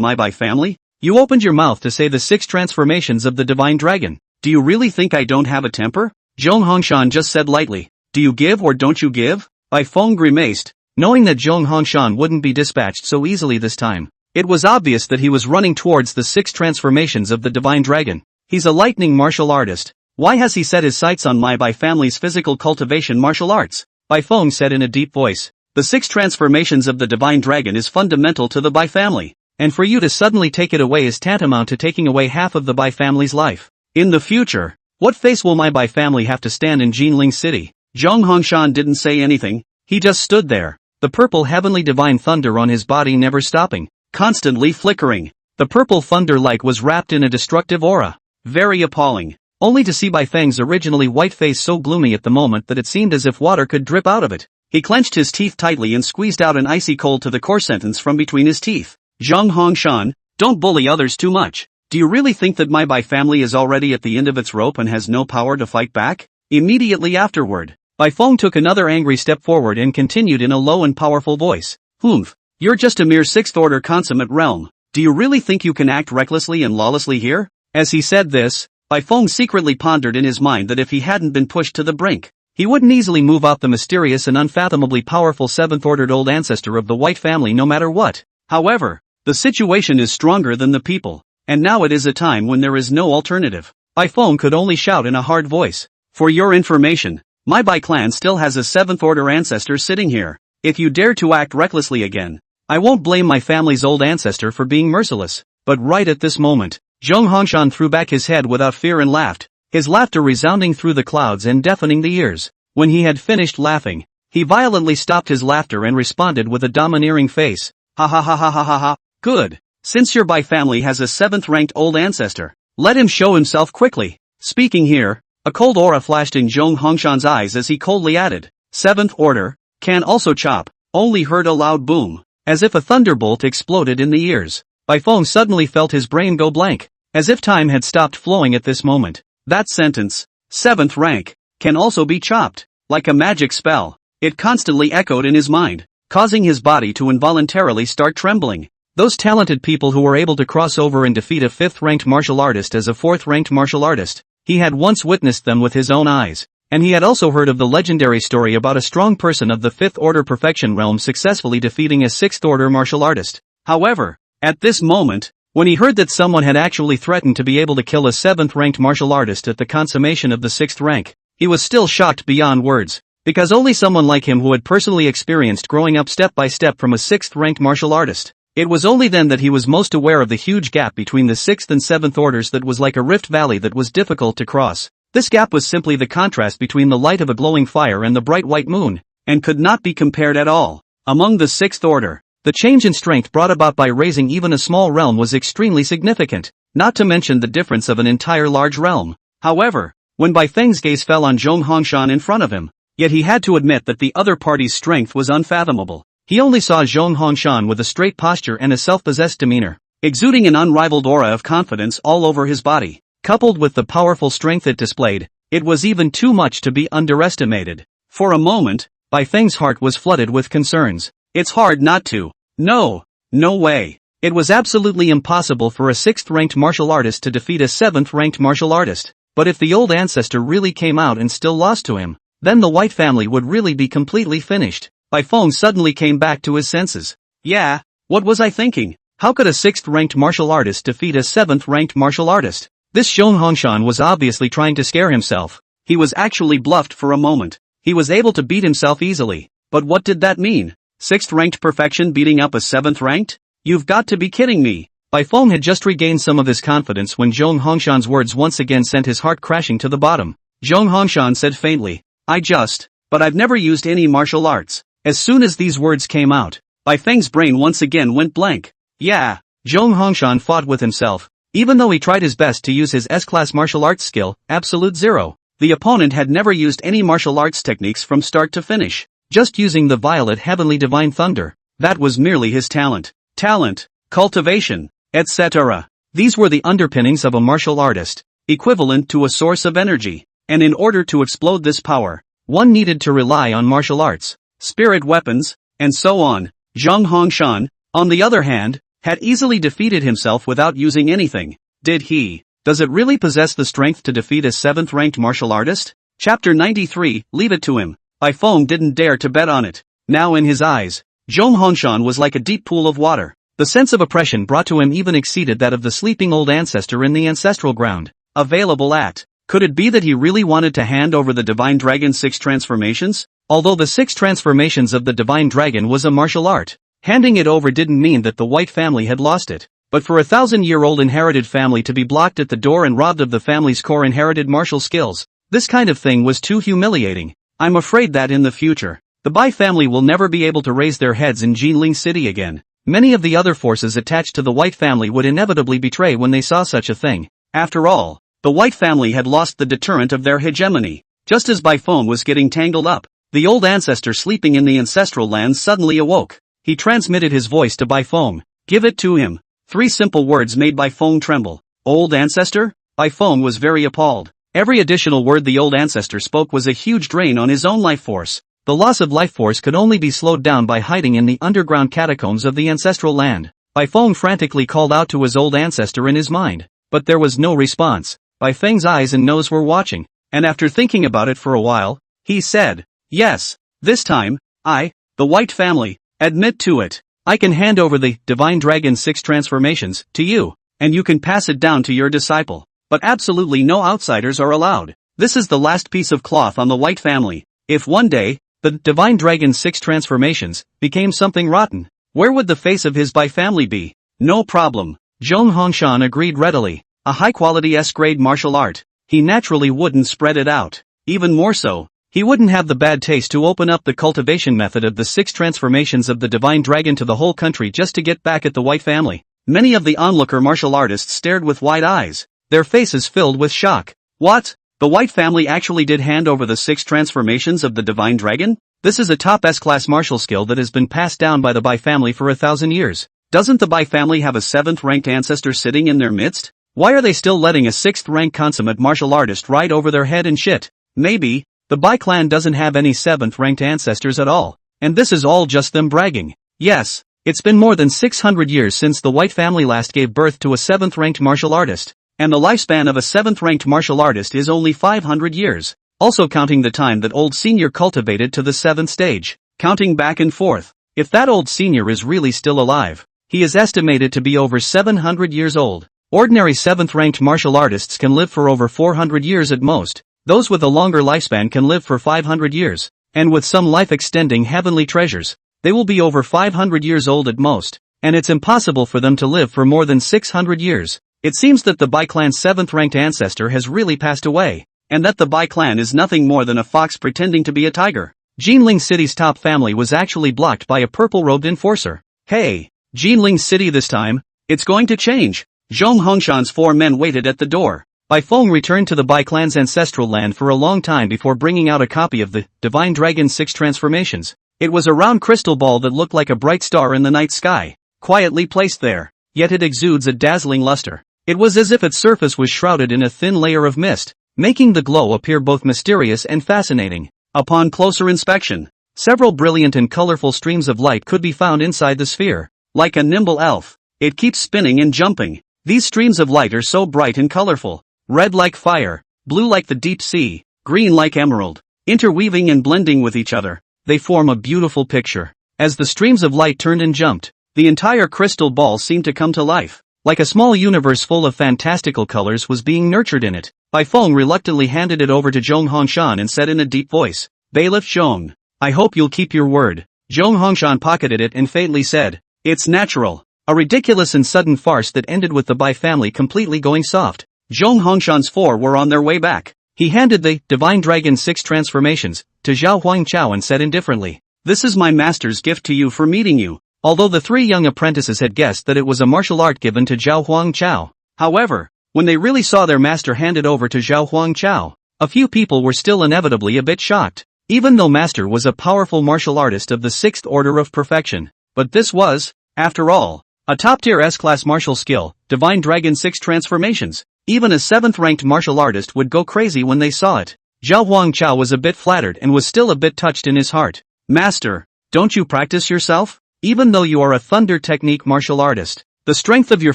my Bai family? You opened your mouth to say the 6 transformations of the Divine Dragon. Do you really think I don't have a temper?" Zhong Hongshan just said lightly, "Do you give or don't you give?" Bai Feng grimaced, knowing that Zhong Hongshan wouldn't be dispatched so easily this time. It was obvious that he was running towards the 6 transformations of the Divine Dragon. He's a lightning martial artist. Why has he set his sights on my Bai family's physical cultivation martial arts? Bai Feng said in a deep voice. The 6 transformations of the Divine Dragon is fundamental to the Bai family, and for you to suddenly take it away is tantamount to taking away half of the Bai family's life. In the future, what face will my Bai family have to stand in Jinling City? Zhong Hongshan didn't say anything, he just stood there, the purple heavenly divine thunder on his body never stopping, constantly flickering. The purple thunder like was wrapped in a destructive aura. Very appalling. Only to see Bai Feng's originally white face so gloomy at the moment that it seemed as if water could drip out of it. He clenched his teeth tightly and squeezed out an icy cold to the core sentence from between his teeth. Zhong Hongshan, don't bully others too much. Do you really think that my Bai family is already at the end of its rope and has no power to fight back? Immediately afterward, Bai Feng took another angry step forward and continued in a low and powerful voice. Humph, you're just a mere 6th order consummate realm. Do you really think you can act recklessly and lawlessly here? As he said this, Bai Feng secretly pondered in his mind that if he hadn't been pushed to the brink, he wouldn't easily move out the mysterious and unfathomably powerful 7th-ordered old ancestor of the White family no matter what. However, the situation is stronger than the people, and now it is a time when there is no alternative. Bai Feng could only shout in a hard voice. For your information, my Bai clan still has a 7th-order ancestor sitting here. If you dare to act recklessly again, I won't blame my family's old ancestor for being merciless. But right at this moment, Zhong Hongshan threw back his head without fear and laughed, his laughter resounding through the clouds and deafening the ears. When he had finished laughing, he violently stopped his laughter and responded with a domineering face. Ha ha ha ha ha ha ha. Good. Since your Bai family has a 7th-ranked old ancestor, let him show himself quickly. Speaking here, a cold aura flashed in Zhong Hongshan's eyes as he coldly added, 7th order, can also chop. Only heard a loud boom, as if a thunderbolt exploded in the ears. Bai Feng suddenly felt his brain go blank, as if time had stopped flowing at this moment. That sentence, 7th rank, can also be chopped, like a magic spell. It constantly echoed in his mind, causing his body to involuntarily start trembling. Those talented people who were able to cross over and defeat a 5th-ranked martial artist as a 4th-ranked martial artist, he had once witnessed them with his own eyes, and he had also heard of the legendary story about a strong person of the 5th-order perfection realm successfully defeating a 6th-order martial artist. However, at this moment, when he heard that someone had actually threatened to be able to kill a 7th-ranked martial artist at the consummation of the 6th rank, he was still shocked beyond words, because only someone like him who had personally experienced growing up step by step from a 6th-ranked martial artist. It was only then that he was most aware of the huge gap between the 6th and 7th orders that was like a rift valley that was difficult to cross. This gap was simply the contrast between the light of a glowing fire and the bright white moon, and could not be compared at all. Among the 6th order, the change in strength brought about by raising even a small realm was extremely significant, not to mention the difference of an entire large realm. However, when Bai Feng's gaze fell on Zhong Hongshan in front of him, yet he had to admit that the other party's strength was unfathomable. He only saw Zhong Hongshan with a straight posture and a self-possessed demeanor, exuding an unrivaled aura of confidence all over his body. Coupled with the powerful strength it displayed, it was even too much to be underestimated. For a moment, Bai Feng's heart was flooded with concerns. It's hard not to. No way. It was absolutely impossible for a 6th-ranked martial artist to defeat a 7th-ranked martial artist. But if the old ancestor really came out and still lost to him, then the White family would really be completely finished. Bai Feng suddenly came back to his senses. Yeah, what was I thinking? How could a 6th-ranked martial artist defeat a 7th-ranked martial artist? This Zhong Hongshan was obviously trying to scare himself. He was actually bluffed for a moment. He was able to beat himself easily. But what did that mean? 6th-ranked perfection beating up a 7th-ranked? You've got to be kidding me. Bai Feng had just regained some of his confidence when Zhong Hongshan's words once again sent his heart crashing to the bottom. Zhong Hongshan said faintly, but I've never used any martial arts. As soon as these words came out, Bai Feng's brain once again went blank. Yeah, Zhong Hongshan fought with himself. Even though he tried his best to use his S-class martial arts skill, absolute zero, the opponent had never used any martial arts techniques from start to finish. Just using the violet heavenly divine thunder. That was merely his talent. Talent, cultivation, etc. These were the underpinnings of a martial artist, equivalent to a source of energy. And in order to explode this power, one needed to rely on martial arts, spirit weapons, and so on. Zhong Hongshan, on the other hand, had easily defeated himself without using anything. Did he? Does it really possess the strength to defeat a 7th-ranked martial artist? Chapter 93, Leave it to him. Bai Feng didn't dare to bet on it. Now in his eyes, Zhong Hongshan was like a deep pool of water. The sense of oppression brought to him even exceeded that of the sleeping old ancestor in the ancestral ground. Available at. Could it be that he really wanted to hand over the Divine Dragon's 6 transformations? Although the 6 transformations of the Divine Dragon was a martial art, handing it over didn't mean that the White family had lost it. But for a 1,000-year-old inherited family to be blocked at the door and robbed of the family's core inherited martial skills, this kind of thing was too humiliating. I'm afraid that in the future, the Bai family will never be able to raise their heads in Jinling City again. Many of the other forces attached to the White family would inevitably betray when they saw such a thing. After all, the White family had lost the deterrent of their hegemony. Just as Bai Feng was getting tangled up, the old ancestor sleeping in the ancestral lands suddenly awoke. He transmitted his voice to Bai Feng. Give it to him. 3 simple words made Bai Feng tremble. Old ancestor? Bai Feng was very appalled. Every additional word the old ancestor spoke was a huge drain on his own life force. The loss of life force could only be slowed down by hiding in the underground catacombs of the ancestral land. Bai Feng frantically called out to his old ancestor in his mind. But there was no response. Bai Feng's eyes and nose were watching, and after thinking about it for a while, he said, yes, this time, I, the White family, admit to it. I can hand over the Divine Dragon's 6 transformations to you, and you can pass it down to your disciple. But absolutely no outsiders are allowed. This is the last piece of cloth on the White family. If one day, the Divine Dragon's 6 transformations became something rotten, where would the face of his Bai family be? No problem. Zhong Hongshan agreed readily. A high-quality S-grade martial art. He naturally wouldn't spread it out. Even more so, he wouldn't have the bad taste to open up the cultivation method of the 6 transformations of the Divine Dragon to the whole country just to get back at the White family. Many of the onlooker martial artists stared with wide eyes, their faces filled with shock. What? The White family actually did hand over the 6 transformations of the Divine Dragon? This is a top S-class martial skill that has been passed down by the Bai family for 1,000 years. Doesn't the Bai family have a 7th-ranked ancestor sitting in their midst? Why are they still letting a 6th-rank consummate martial artist ride over their head and shit? Maybe, the Bai clan doesn't have any 7th-ranked ancestors at all, and this is all just them bragging. Yes, it's been more than 600 years since the White family last gave birth to a 7th-ranked martial artist, and the lifespan of a 7th-ranked martial artist is only 500 years, also counting the time that old senior cultivated to the 7th stage, counting back and forth. If that old senior is really still alive, he is estimated to be over 700 years old. Ordinary 7th-ranked martial artists can live for over 400 years at most. Those with a longer lifespan can live for 500 years, and with some life-extending heavenly treasures, they will be over 500 years old at most, and it's impossible for them to live for more than 600 years. It seems that the Bai clan's 7th-ranked ancestor has really passed away, and that the Bai clan is nothing more than a fox pretending to be a tiger. Jinling City's top family was actually blocked by a purple-robed enforcer. Hey, Jinling City this time, it's going to change. Zhong Hongshan's 4 men waited at the door. Bai Feng returned to the Bai clan's ancestral land for a long time before bringing out a copy of the Divine Dragon's 6 transformations. It was a round crystal ball that looked like a bright star in the night sky, quietly placed there, yet it exudes a dazzling luster. It was as if its surface was shrouded in a thin layer of mist, making the glow appear both mysterious and fascinating. Upon closer inspection, several brilliant and colorful streams of light could be found inside the sphere. Like a nimble elf, it keeps spinning and jumping. These streams of light are so bright and colorful, red like fire, blue like the deep sea, green like emerald, interweaving and blending with each other. They form a beautiful picture. As the streams of light turned and jumped, The entire crystal ball seemed to come to life. Like a small universe full of fantastical colors was being nurtured in it. Bai Feng reluctantly handed it over to Zhong Hongshan and said in a deep voice, "Bailiff Zhong, I hope you'll keep your word." Zhong Hongshan pocketed it and faintly said, "It's natural." A ridiculous and sudden farce that ended with the Bai family completely going soft. Zhong Hongshan's four were on their way back. He handed the Divine Dragon 6 transformations to Zhao Huangchao and said indifferently, "This is my master's gift to you for meeting you." Although the three young apprentices had guessed that it was a martial art given to Zhao Huangchao. However, when they really saw their master handed over to Zhao Huangchao, a few people were still inevitably a bit shocked. Even though master was a powerful martial artist of the 6th order of perfection. But this was, after all, a top-tier S-class martial skill, Divine Dragon 6 transformations. Even a 7th-ranked martial artist would go crazy when they saw it. Zhao Huangchao was a bit flattered and was still a bit touched in his heart. "Master, don't you practice yourself? Even though you are a thunder technique martial artist, the strength of your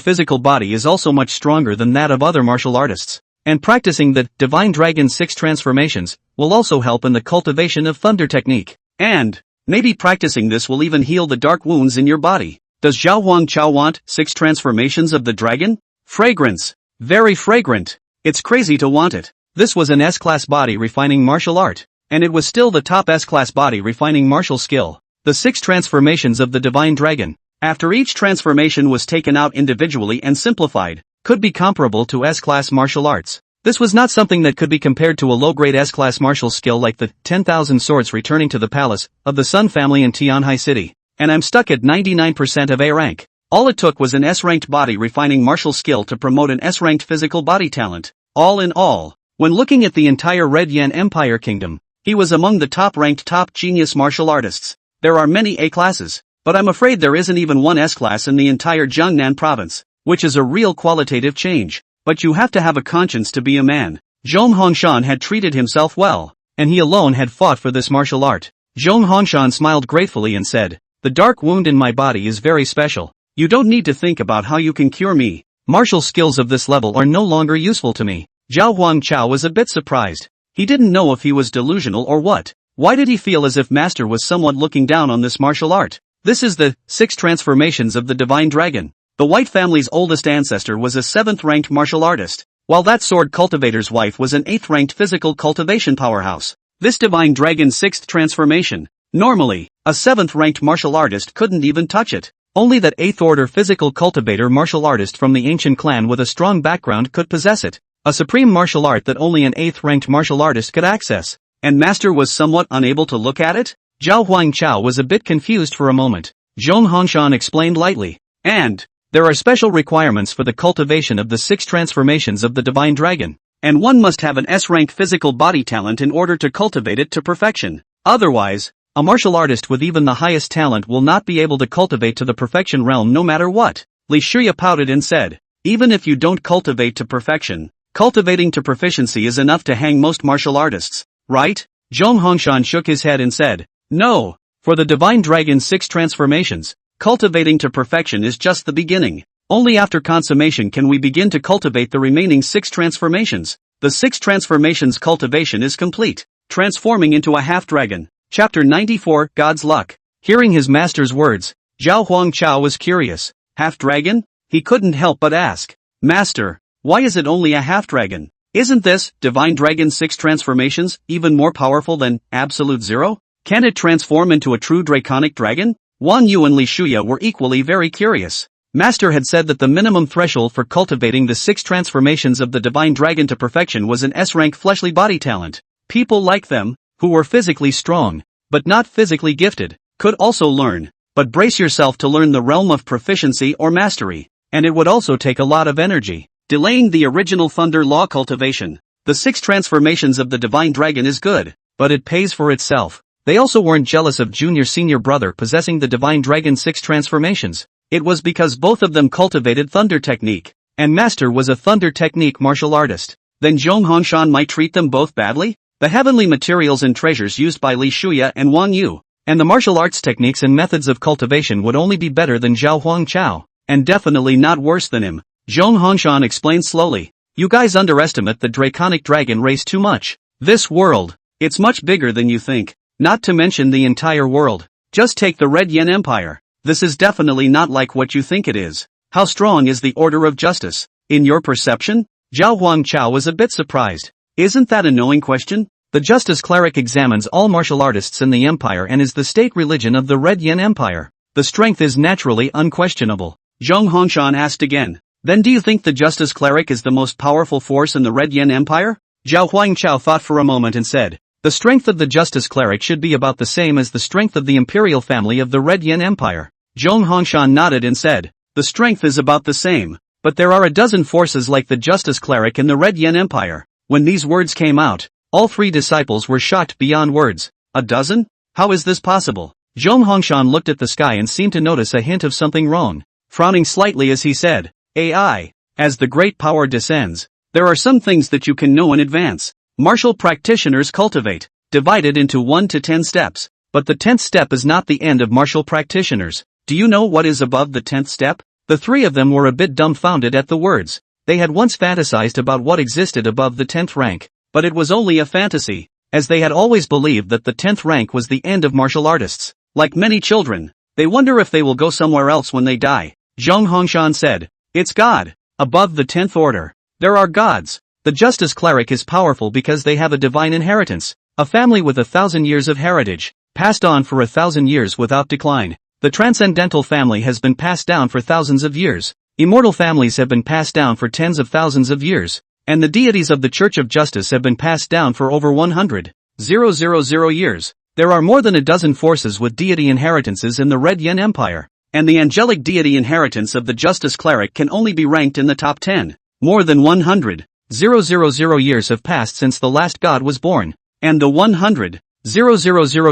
physical body is also much stronger than that of other martial artists. And practicing the Divine Dragon 6 transformations will also help in the cultivation of thunder technique. And maybe practicing this will even heal the dark wounds in your body." Does Zhao Huangchao want 6 transformations of the dragon? Fragrance. Very fragrant. It's crazy to want it. This was an S-class body refining martial art. And it was still the top S-class body refining martial skill. The 6 transformations of the Divine Dragon, after each transformation was taken out individually and simplified, could be comparable to S-class martial arts. This was not something that could be compared to a low-grade S-class martial skill like the 10,000 swords returning to the palace of the Sun family in Tianhai City. And I'm stuck at 99% of A rank. All it took was an S-ranked body refining martial skill to promote an S-ranked physical body talent. All in all, when looking at the entire Red Yan Empire Kingdom, he was among the top-ranked top genius martial artists. There are many A-classes, but I'm afraid there isn't even one S-class in the entire Jiangnan province, which is a real qualitative change. But you have to have a conscience to be a man. Zhong Hongshan had treated himself well, and he alone had fought for this martial art. Zhong Hongshan smiled gratefully and said, "The dark wound in my body is very special. You don't need to think about how you can cure me. Martial skills of this level are no longer useful to me." Zhao Huangchao was a bit surprised. He didn't know if he was delusional or what. Why did he feel as if master was somewhat looking down on this martial art? This is the 6 transformations of the Divine Dragon. The White family's oldest ancestor was a 7th-ranked martial artist, while that sword cultivator's wife was an 8th-ranked physical cultivation powerhouse. This Divine Dragon 6th transformation, normally, a 7th-ranked martial artist couldn't even touch it. Only that 8th-order physical cultivator martial artist from the ancient clan with a strong background could possess it. A supreme martial art that only an 8th-ranked martial artist could access. And master was somewhat unable to look at it? Zhao Huangchao was a bit confused for a moment. Zhong Hongshan explained lightly. And there are special requirements for the cultivation of the 6 transformations of the Divine Dragon. And one must have an S-rank physical body talent in order to cultivate it to perfection. Otherwise, a martial artist with even the highest talent will not be able to cultivate to the perfection realm no matter what. Li Shuya pouted and said, "Even if you don't cultivate to perfection, cultivating to proficiency is enough to hang most martial artists, right?" Zhong Hongshan shook his head and said, "No, for the Divine Dragon 6 transformations, cultivating to perfection is just the beginning. Only after consummation can we begin to cultivate the remaining 6 transformations. The 6 transformations cultivation is complete, transforming into a half-dragon." Chapter 94, God's Luck. Hearing his master's words, Zhao Huangchao was curious. Half-dragon? He couldn't help but ask, "Master, why is it only a half-dragon? Isn't this Divine Dragon 6 transformations even more powerful than Absolute Zero? Can it transform into a true draconic dragon?" Wang Yu and Li Shuya were equally very curious. Master had said that the minimum threshold for cultivating the 6 transformations of the Divine Dragon to perfection was an S-rank fleshly body talent. People like them, who were physically strong, but not physically gifted, could also learn. But brace yourself to learn the realm of proficiency or mastery, and it would also take a lot of energy. Delaying the original Thunder Law cultivation. The 6 transformations of the Divine Dragon is good, but it pays for itself. They also weren't jealous of junior-senior brother possessing the Divine Dragon 6 transformations. It was because both of them cultivated Thunder Technique, and Master was a Thunder Technique martial artist. Then Zhong Hongshan might treat them both badly? The heavenly materials and treasures used by Li Shuya and Wang Yu, and the martial arts techniques and methods of cultivation would only be better than Zhao Huangchao, and definitely not worse than him. Zhong Hongshan explained slowly. "You guys underestimate the draconic dragon race too much. This world, it's much bigger than you think, not to mention the entire world. Just take the Red Yan Empire. This is definitely not like what you think it is. How strong is the order of justice? In your perception? Zhao Huangchao was a bit surprised. Isn't that a knowing question? The Justice Cleric examines all martial artists in the empire and is the state religion of the Red Yin Empire. The strength is naturally unquestionable. Zhong Hongshan asked again. Then do you think the Justice Cleric is the most powerful force in the Red Yin Empire? Zhao Huangchao thought for a moment and said, the strength of the Justice Cleric should be about the same as the strength of the imperial family of the Red Yin Empire. Zhong Hongshan nodded and said, the strength is about the same, but there are a dozen forces like the Justice Cleric in the Red Yin Empire. When these words came out, all three disciples were shocked beyond words. A dozen? How is this possible? Zhong Hongshan looked at the sky and seemed to notice a hint of something wrong, frowning slightly as he said, AI. As the great power descends, there are some things that you can know in advance. Martial practitioners cultivate, divided into 1 to 10 steps, but the 10th step is not the end of martial practitioners. Do you know what is above the 10th step? The three of them were a bit dumbfounded at the words. They had once fantasized about what existed above the 10th rank, but it was only a fantasy, as they had always believed that the 10th rank was the end of martial artists. Like many children, they wonder if they will go somewhere else when they die. Zhong Hongshan said, it's God. Above the 10th order, there are gods. The Justice Cleric is powerful because they have a divine inheritance, a family with 1,000 years of heritage, passed on for 1,000 years without decline. The Transcendental family has been passed down for thousands of years. Immortal families have been passed down for tens of thousands of years. And the deities of the Church of Justice have been passed down for over 100,000 years. There are more than a dozen forces with deity inheritances in the Red Yin Empire, and the angelic deity inheritance of the Justice Cleric can only be ranked in the top 10. More than 100,000 years have passed since the last god was born, and the 100,000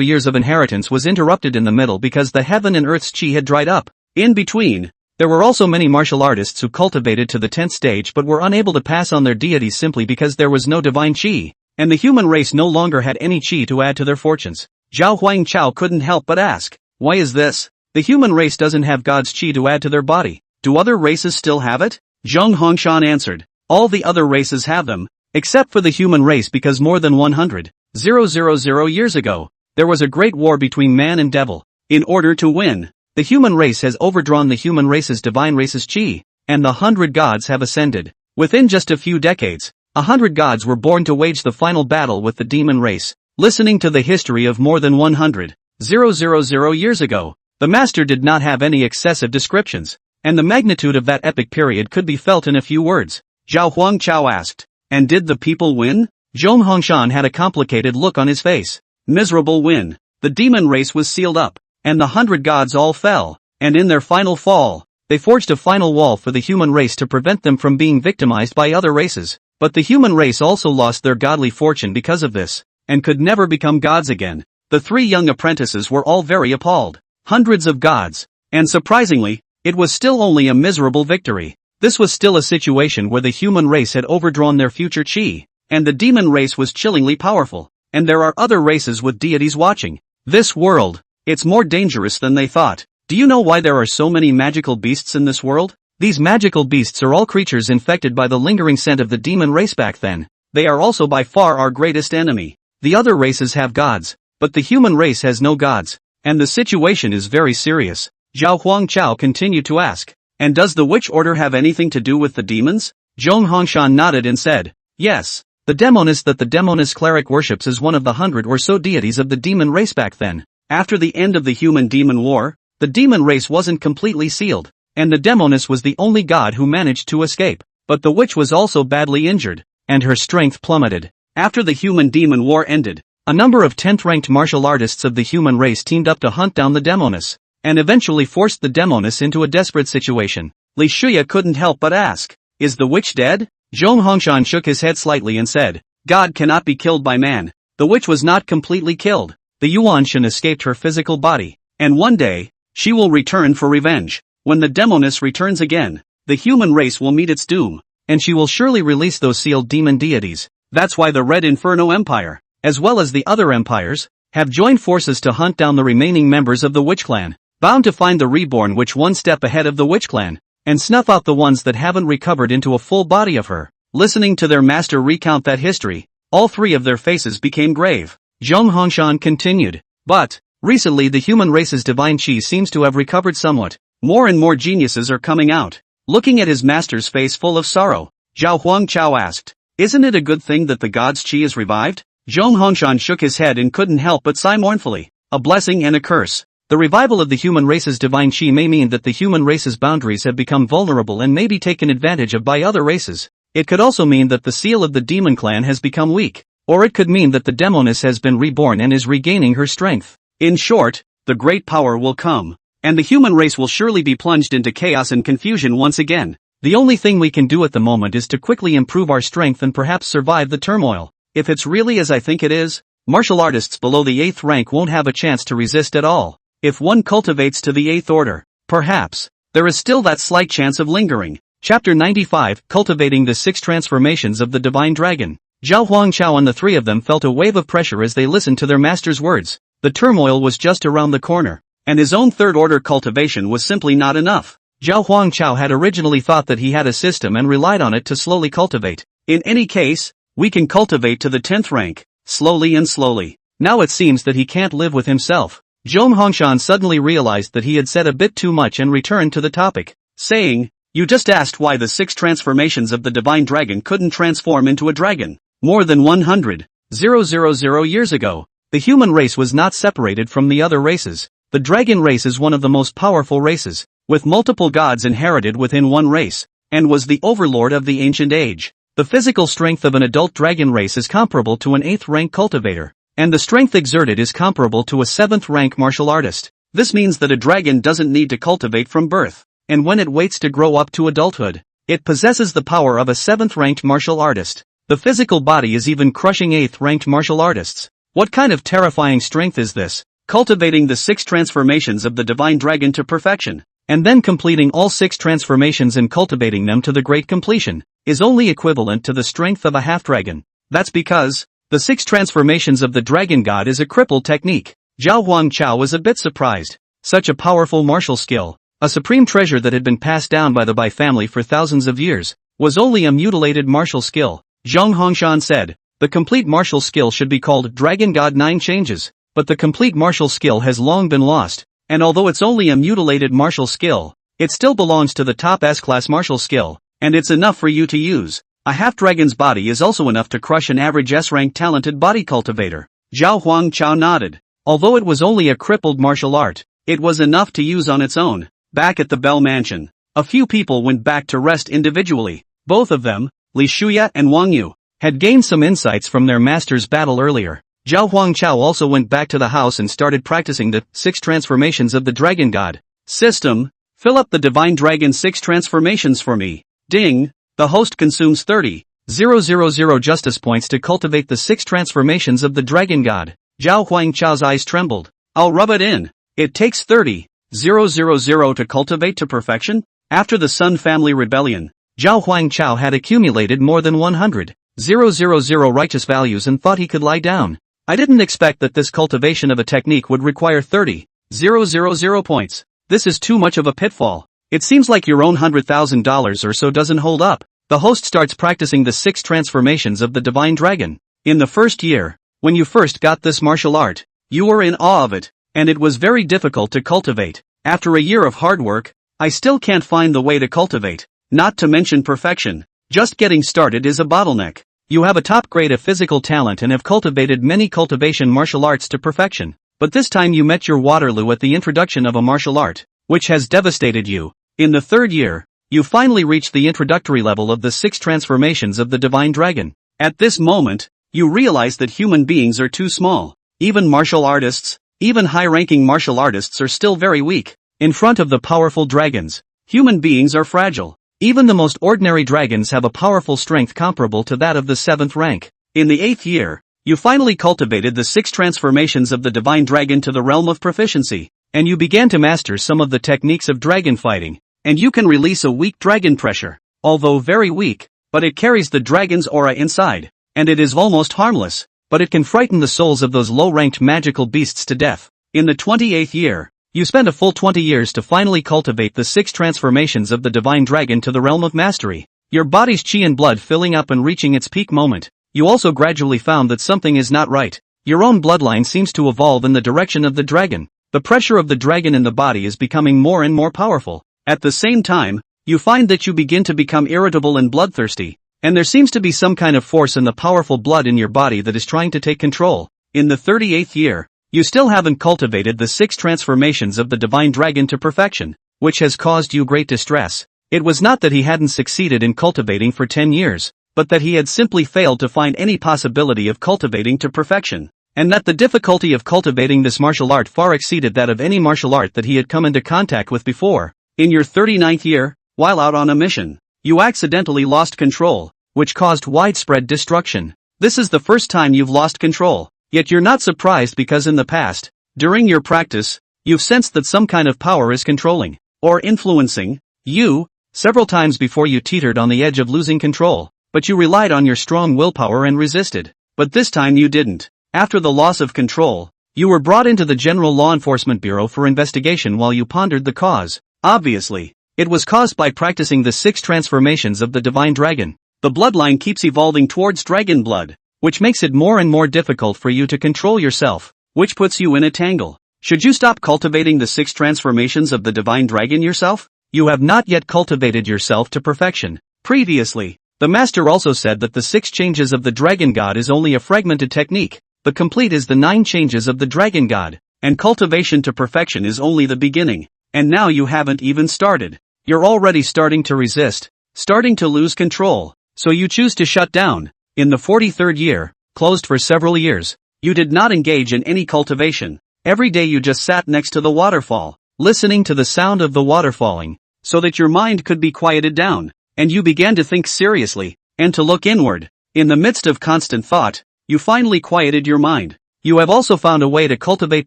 years of inheritance was interrupted in the middle because the heaven and earth's chi had dried up. In between, there were also many martial artists who cultivated to the 10th stage but were unable to pass on their deities simply because there was no divine chi, and the human race no longer had any chi to add to their fortunes. Zhao Huangchao couldn't help but ask, why is this? The human race doesn't have God's chi to add to their body. Do other races still have it? Zhong Hongshan answered, all the other races have them, except for the human race because more than 100,000 years ago, there was a great war between man and devil. In order to win, the human race has overdrawn the human race's divine race's chi, and the 100 gods have ascended. Within just a few decades, 100 gods were born to wage the final battle with the demon race. Listening to the history of more than 100,000 years ago, the master did not have any excessive descriptions, and the magnitude of that epic period could be felt in a few words. Zhao Huangchao asked, and did the people win? Zhong Hongshan had a complicated look on his face. Miserable win. The demon race was sealed up, and the 100 gods all fell, and in their final fall, they forged a final wall for the human race to prevent them from being victimized by other races. But the human race also lost their godly fortune because of this, and could never become gods again. The three young apprentices were all very appalled. Hundreds of gods, and surprisingly, it was still only a miserable victory. This was still a situation where the human race had overdrawn their future chi, and the demon race was chillingly powerful, and there are other races with deities watching. This world, it's more dangerous than they thought. Do you know why there are so many magical beasts in this world? These magical beasts are all creatures infected by the lingering scent of the demon race back then. They are also by far our greatest enemy. The other races have gods, but the human race has no gods, and the situation is very serious. Zhao Huangchao continued to ask, and does the witch order have anything to do with the demons? Zhong Hongshan nodded and said, yes. The demoness that the demoness cleric worships is one of the 100 or so deities of the demon race back then. After the end of the human-demon war, the demon race wasn't completely sealed, and the demoness was the only god who managed to escape. But the witch was also badly injured, and her strength plummeted. After the human-demon war ended, a number of 10th-ranked martial artists of the human race teamed up to hunt down the demoness, and eventually forced the demoness into a desperate situation. Li Shuya couldn't help but ask, is the witch dead? Zhong Hongshan shook his head slightly and said, God cannot be killed by man. The witch was not completely killed. The Yuanshan escaped her physical body, and one day, she will return for revenge. When the demoness returns again, the human race will meet its doom, and she will surely release those sealed demon deities. That's why the Red Inferno Empire, as well as the other empires, have joined forces to hunt down the remaining members of the Witch Clan, bound to find the reborn witch one step ahead of the Witch Clan, and snuff out the ones that haven't recovered into a full body of her. Listening to their master recount that history, all three of their faces became grave. Zhong Hongshan continued, but, Recently the human race's divine chi seems to have recovered somewhat. More and more geniuses are coming out. Looking at his master's face full of sorrow, Zhao Huangchao asked, "Isn't it a good thing that the god's chi is revived?" Zhong Hongshan shook his head and couldn't help but sigh mournfully. A blessing and a curse. The revival of the human race's divine chi may mean that the human race's boundaries have become vulnerable and may be taken advantage of by other races. It could also mean that the seal of the demon clan has become weak. Or it could mean that the demoness has been reborn and is regaining her strength. In short, the great power will come. And the human race will surely be plunged into chaos and confusion once again. The only thing we can do at the moment is to quickly improve our strength and perhaps survive the turmoil. If it's really as I think it is, martial artists below the 8th rank won't have a chance to resist at all. If one cultivates to the 8th order, perhaps, there is still that slight chance of lingering. Chapter 95, Cultivating the 6 Transformations of the Divine Dragon. Zhao Huangchao and the three of them felt a wave of pressure as they listened to their master's words. The turmoil was just around the corner, and his own 3rd order cultivation was simply not enough. Zhao Huangchao had originally thought that he had a system and relied on it to slowly cultivate. In any case, we can cultivate to the 10th rank, slowly and slowly. Now it seems that he can't live with himself. Zhong Hongshan suddenly realized that he had said a bit too much and returned to the topic, saying, "You just asked why the 6 transformations of the divine dragon couldn't transform into a dragon. More than 100,000 years ago, the human race was not separated from the other races. The dragon race is one of the most powerful races, with multiple gods inherited within one race, and was the overlord of the ancient age. The physical strength of an adult dragon race is comparable to an 8th rank cultivator, and the strength exerted is comparable to a 7th rank martial artist. This means that a dragon doesn't need to cultivate from birth, and when it waits to grow up to adulthood, it possesses the power of a 7th ranked martial artist. The physical body is even crushing 8th ranked martial artists. What kind of terrifying strength is this? Cultivating the 6 transformations of the divine dragon to perfection, and then completing all 6 transformations and cultivating them to the great completion, is only equivalent to the strength of a half-dragon. That's because the 6 transformations of the dragon god is a crippled technique. Zhao Huangchao was a bit surprised. Such a powerful martial skill, a supreme treasure that had been passed down by the Bai family for thousands of years, was only a mutilated martial skill. Zhong Hongshan said, "The complete martial skill should be called Dragon God 9 Changes, but the complete martial skill has long been lost, and although it's only a mutilated martial skill, it still belongs to the top S-class martial skill, and it's enough for you to use. A half-dragon's body is also enough to crush an average S-rank talented body cultivator." Zhao Huangchao nodded. Although it was only a crippled martial art, it was enough to use on its own. Back at the Bell Mansion, a few people went back to rest individually. Both of them, Li Shuya and Wang Yu, had gained some insights from their master's battle earlier. Zhao Huangchao also went back to the house and started practicing the 6 transformations of the dragon god. System, fill up the divine dragon 6 transformations for me. Ding, the host consumes 30,000 justice points to cultivate the 6 transformations of the dragon god. Zhao Huangchao's eyes trembled. I'll rub it in. It takes 30,000 to cultivate to perfection? After the Sun family rebellion, Zhao Huangchao had accumulated more than 100,000 righteous values and thought he could lie down. I didn't expect that this cultivation of a technique would require 30,000 points. This is too much of a pitfall. It seems like your own $100,000 or so doesn't hold up. The host starts practicing the 6 transformations of the divine dragon. In the first year, when you first got this martial art, you were in awe of it, and it was very difficult to cultivate. After a year of hard work, I still can't find the way to cultivate, not to mention perfection. Just getting started is a bottleneck. You have a top grade of physical talent and have cultivated many cultivation martial arts to perfection, but this time you met your Waterloo at the introduction of a martial art, which has devastated you. In the 3rd year, you finally reached the introductory level of the 6 transformations of the divine dragon. At this moment, you realize that human beings are too small. Even martial artists, even high-ranking martial artists are still very weak. In front of the powerful dragons, human beings are fragile. Even the most ordinary dragons have a powerful strength comparable to that of the 7th rank. In the 8th year, you finally cultivated the 6 transformations of the divine dragon to the realm of proficiency, and you began to master some of the techniques of dragon fighting, and you can release a weak dragon pressure. Although very weak, but it carries the dragon's aura inside, and it is almost harmless, but it can frighten the souls of those low-ranked magical beasts to death. In the 28th year, you spent a full 20 years to finally cultivate the 6 transformations of the divine dragon to the realm of mastery. Your body's chi and blood filling up and reaching its peak moment. You also gradually found that something is not right. your own bloodline seems to evolve in the direction of the dragon. The pressure of the dragon in the body is becoming more and more powerful. At the same time, you find that you begin to become irritable and bloodthirsty, and there seems to be some kind of force in the powerful blood in your body that is trying to take control. In the 38th year, you still haven't cultivated the 6 transformations of the divine dragon to perfection, which has caused you great distress. It was not that he hadn't succeeded in cultivating for 10 years, but that he had simply failed to find any possibility of cultivating to perfection, and that the difficulty of cultivating this martial art far exceeded that of any martial art that he had come into contact with before. In your 39th year, while out on a mission, you accidentally lost control, which caused widespread destruction. This is the first time you've lost control, yet you're not surprised because in the past, during your practice, you've sensed that some kind of power is controlling, or influencing, you, several times before you teetered on the edge of losing control, but you relied on your strong willpower and resisted. But this time you didn't. After the loss of control, you were brought into the General Law Enforcement Bureau for investigation while you pondered the cause. Obviously, it was caused by practicing the 6 transformations of the divine dragon. The bloodline keeps evolving towards dragon blood, which makes it more and more difficult for you to control yourself, which puts you in a tangle. Should you stop cultivating the 6 transformations of the divine dragon yourself? You have not yet cultivated yourself to perfection. Previously, the master also said that the 6 changes of the dragon god is only a fragmented technique, but complete is the 9 changes of the dragon god, and cultivation to perfection is only the beginning. And now you haven't even started. You're already starting to resist, starting to lose control, so you choose to shut down. In the 43rd year, closed for several years, you did not engage in any cultivation. Every day you just sat next to the waterfall, listening to the sound of the water falling, so that your mind could be quieted down, and you began to think seriously, and to look inward. In the midst of constant thought, you finally quieted your mind. You have also found a way to cultivate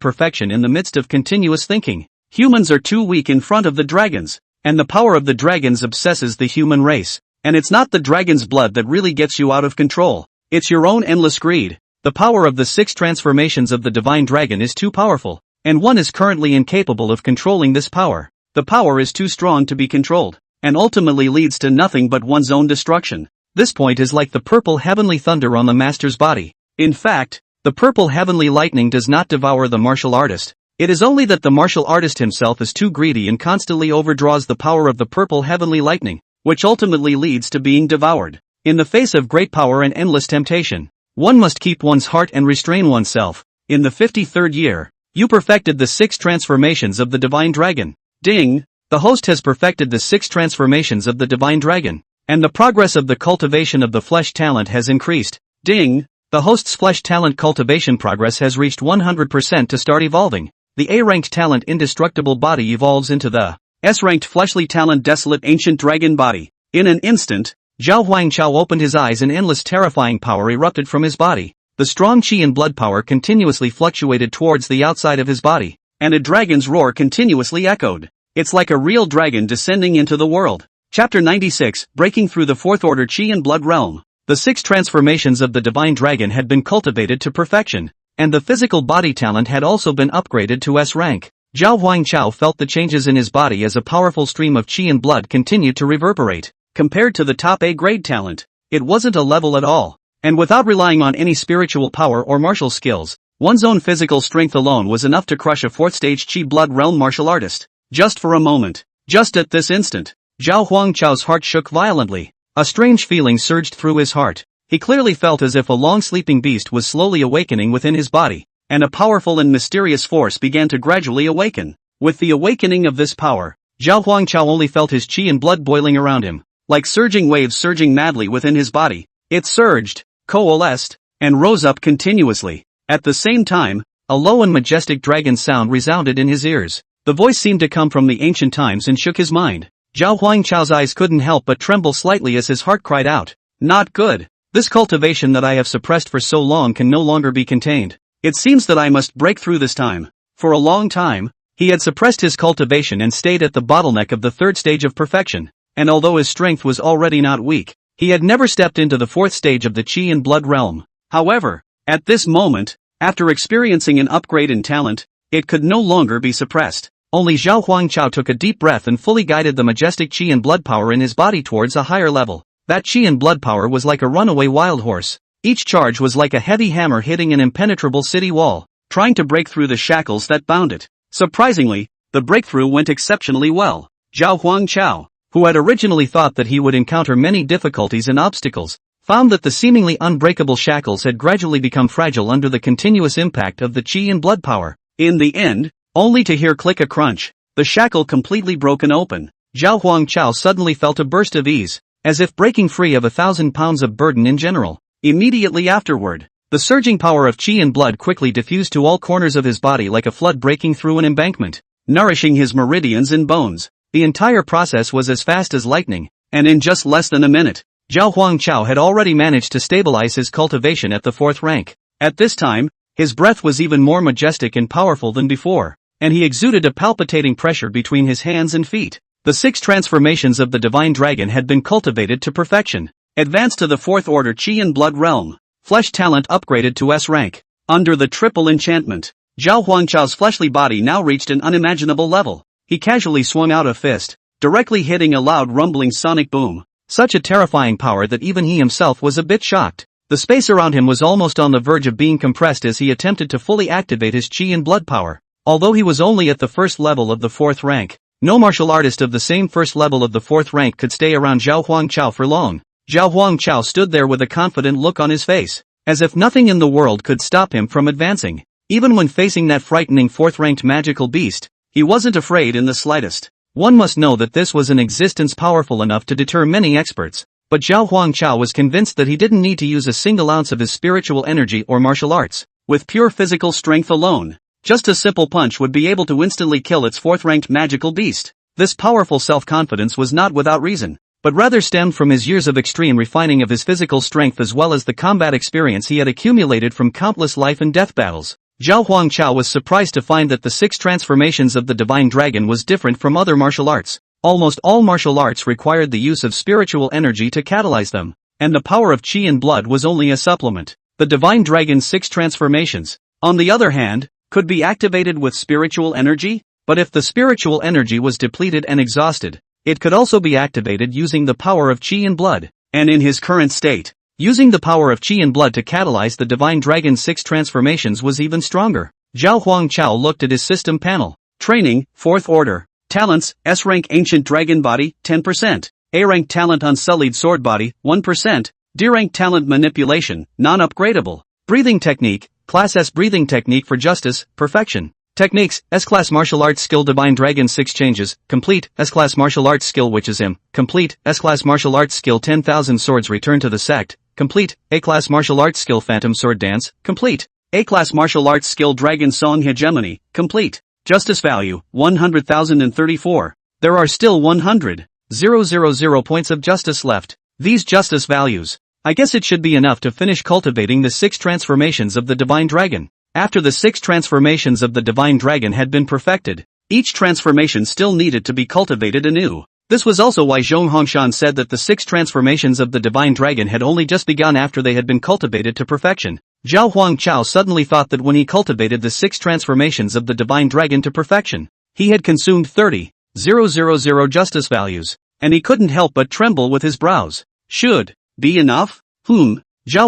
perfection in the midst of continuous thinking. Humans are too weak in front of the dragons, and the power of the dragons obsesses the human race. And it's not the dragon's blood that really gets you out of control, it's your own endless greed. The power of the 6 transformations of the divine dragon is too powerful, and one is currently incapable of controlling this power. The power is too strong to be controlled, and ultimately leads to nothing but one's own destruction. This point is like the purple heavenly thunder on the master's body. In fact, the purple heavenly lightning does not devour the martial artist. It is only that the martial artist himself is too greedy and constantly overdraws the power of the purple heavenly lightning, which ultimately leads to being devoured. In the face of great power and endless temptation, one must keep one's heart and restrain oneself. In the 53rd year, you perfected the 6 transformations of the divine dragon. Ding! The host has perfected the 6 transformations of the divine dragon, and the progress of the cultivation of the flesh talent has increased. Ding! The host's flesh talent cultivation progress has reached 100% to start evolving. The A-ranked talent indestructible body evolves into the S-ranked fleshly talent desolate ancient dragon body. In an instant, Zhao Huangchao opened his eyes and endless terrifying power erupted from his body. The strong chi and blood power continuously fluctuated towards the outside of his body, and a dragon's roar continuously echoed. It's like a real dragon descending into the world. Chapter 96, Breaking Through the Fourth Order Chi and Blood Realm. The 6 transformations of the divine dragon had been cultivated to perfection, and the physical body talent had also been upgraded to S rank. Zhao Huangchao felt the changes in his body as a powerful stream of chi and blood continued to reverberate. Compared to the top A-grade talent, it wasn't a level at all, and without relying on any spiritual power or martial skills, one's own physical strength alone was enough to crush a 4th stage chi blood realm martial artist. Just for a moment, just at this instant, Zhao Huangchao's heart shook violently. A strange feeling surged through his heart. He clearly felt as if a long-sleeping beast was slowly awakening within his body, and a powerful and mysterious force began to gradually awaken. With the awakening of this power, Zhao Huangchao only felt his chi and blood boiling around him, like surging waves surging madly within his body. It surged, coalesced, and rose up continuously. At the same time, a low and majestic dragon sound resounded in his ears. The voice seemed to come from the ancient times and shook his mind. Zhao Huangchao's eyes couldn't help but tremble slightly as his heart cried out, "Not good! This cultivation that I have suppressed for so long can no longer be contained. It seems that I must break through this time." For a long time, he had suppressed his cultivation and stayed at the bottleneck of the 3rd stage of perfection, and although his strength was already not weak, he had never stepped into the 4th stage of the chi and blood realm. However, at this moment, after experiencing an upgrade in talent, it could no longer be suppressed. Only Zhao Huangchao took a deep breath and fully guided the majestic chi and blood power in his body towards a higher level. That chi and blood power was like a runaway wild horse. Each charge was like a heavy hammer hitting an impenetrable city wall, trying to break through the shackles that bound it. Surprisingly, the breakthrough went exceptionally well. Zhao Huangchao, who had originally thought that he would encounter many difficulties and obstacles, found that the seemingly unbreakable shackles had gradually become fragile under the continuous impact of the qi and blood power. In the end, only to hear click a crunch, the shackle completely broken open. Zhao Huangchao suddenly felt a burst of ease, as if breaking free of 1,000 pounds of burden in general. Immediately afterward, the surging power of qi and blood quickly diffused to all corners of his body like a flood breaking through an embankment, nourishing his meridians and bones. The entire process was as fast as lightning, and in just less than a minute, Zhao Huangchao had already managed to stabilize his cultivation at the 4th rank. At this time, his breath was even more majestic and powerful than before, and he exuded a palpitating pressure between his hands and feet. The 6 transformations of the Divine Dragon had been cultivated to perfection. Advanced to the 4th order Qi and Blood realm. Flesh talent upgraded to S rank. Under the triple enchantment, Zhao Huangchao's fleshly body now reached an unimaginable level. He casually swung out a fist, directly hitting a loud rumbling sonic boom. Such a terrifying power that even he himself was a bit shocked. The space around him was almost on the verge of being compressed as he attempted to fully activate his Qi and Blood power. Although he was only at the 1st level of the 4th rank, no martial artist of the same 1st level of the 4th rank could stay around Zhao Huangchao for long. Zhao Huangchao stood there with a confident look on his face, as if nothing in the world could stop him from advancing. Even when facing that frightening 4th-ranked magical beast, he wasn't afraid in the slightest. One must know that this was an existence powerful enough to deter many experts, but Zhao Huangchao was convinced that he didn't need to use a single ounce of his spiritual energy or martial arts. With pure physical strength alone, just a simple punch would be able to instantly kill its 4th-ranked magical beast. This powerful self-confidence was not without reason, but rather stemmed from his years of extreme refining of his physical strength as well as the combat experience he had accumulated from countless life and death battles. Zhao Huangchao was surprised to find that the 6 transformations of the Divine Dragon was different from other martial arts. Almost all martial arts required the use of spiritual energy to catalyze them, and the power of Qi and Blood was only a supplement. The Divine Dragon's 6 transformations, on the other hand, could be activated with spiritual energy, but if the spiritual energy was depleted and exhausted, it could also be activated using the power of Qi and Blood, and in his current state, using the power of Qi and Blood to catalyze the Divine Dragon's 6 transformations was even stronger. Zhao Huangchao looked at his system panel. Training, 4th order. Talents, S-rank Ancient Dragon Body, 10%. A-rank Talent Unsullied Sword Body, 1%. D-rank Talent Manipulation, non-upgradable. Breathing Technique, Class S Breathing Technique for Justice, Perfection. Techniques, S-Class Martial Arts Skill Divine Dragon 6 Changes, Complete. S-Class Martial Arts Skill Witch's Hymn, Complete. S-Class Martial Arts Skill 10,000 Swords Return to the Sect, Complete. A-Class Martial Arts Skill Phantom Sword Dance, Complete. A-Class Martial Arts Skill Dragon Song Hegemony, Complete. Justice Value, 100,034. There are still 100,000 points of justice left. These justice values. I guess it should be enough to finish cultivating the 6 transformations of the Divine Dragon. After the 6 transformations of the Divine Dragon had been perfected, each transformation still needed to be cultivated anew. This was also why Zhong Hongshan said that the 6 transformations of the Divine Dragon had only just begun after they had been cultivated to perfection. Zhao Huangchao suddenly thought that when he cultivated the 6 transformations of the Divine Dragon to perfection, he had consumed 30,000 justice values, and he couldn't help but tremble with his brows. Should be enough? Zhao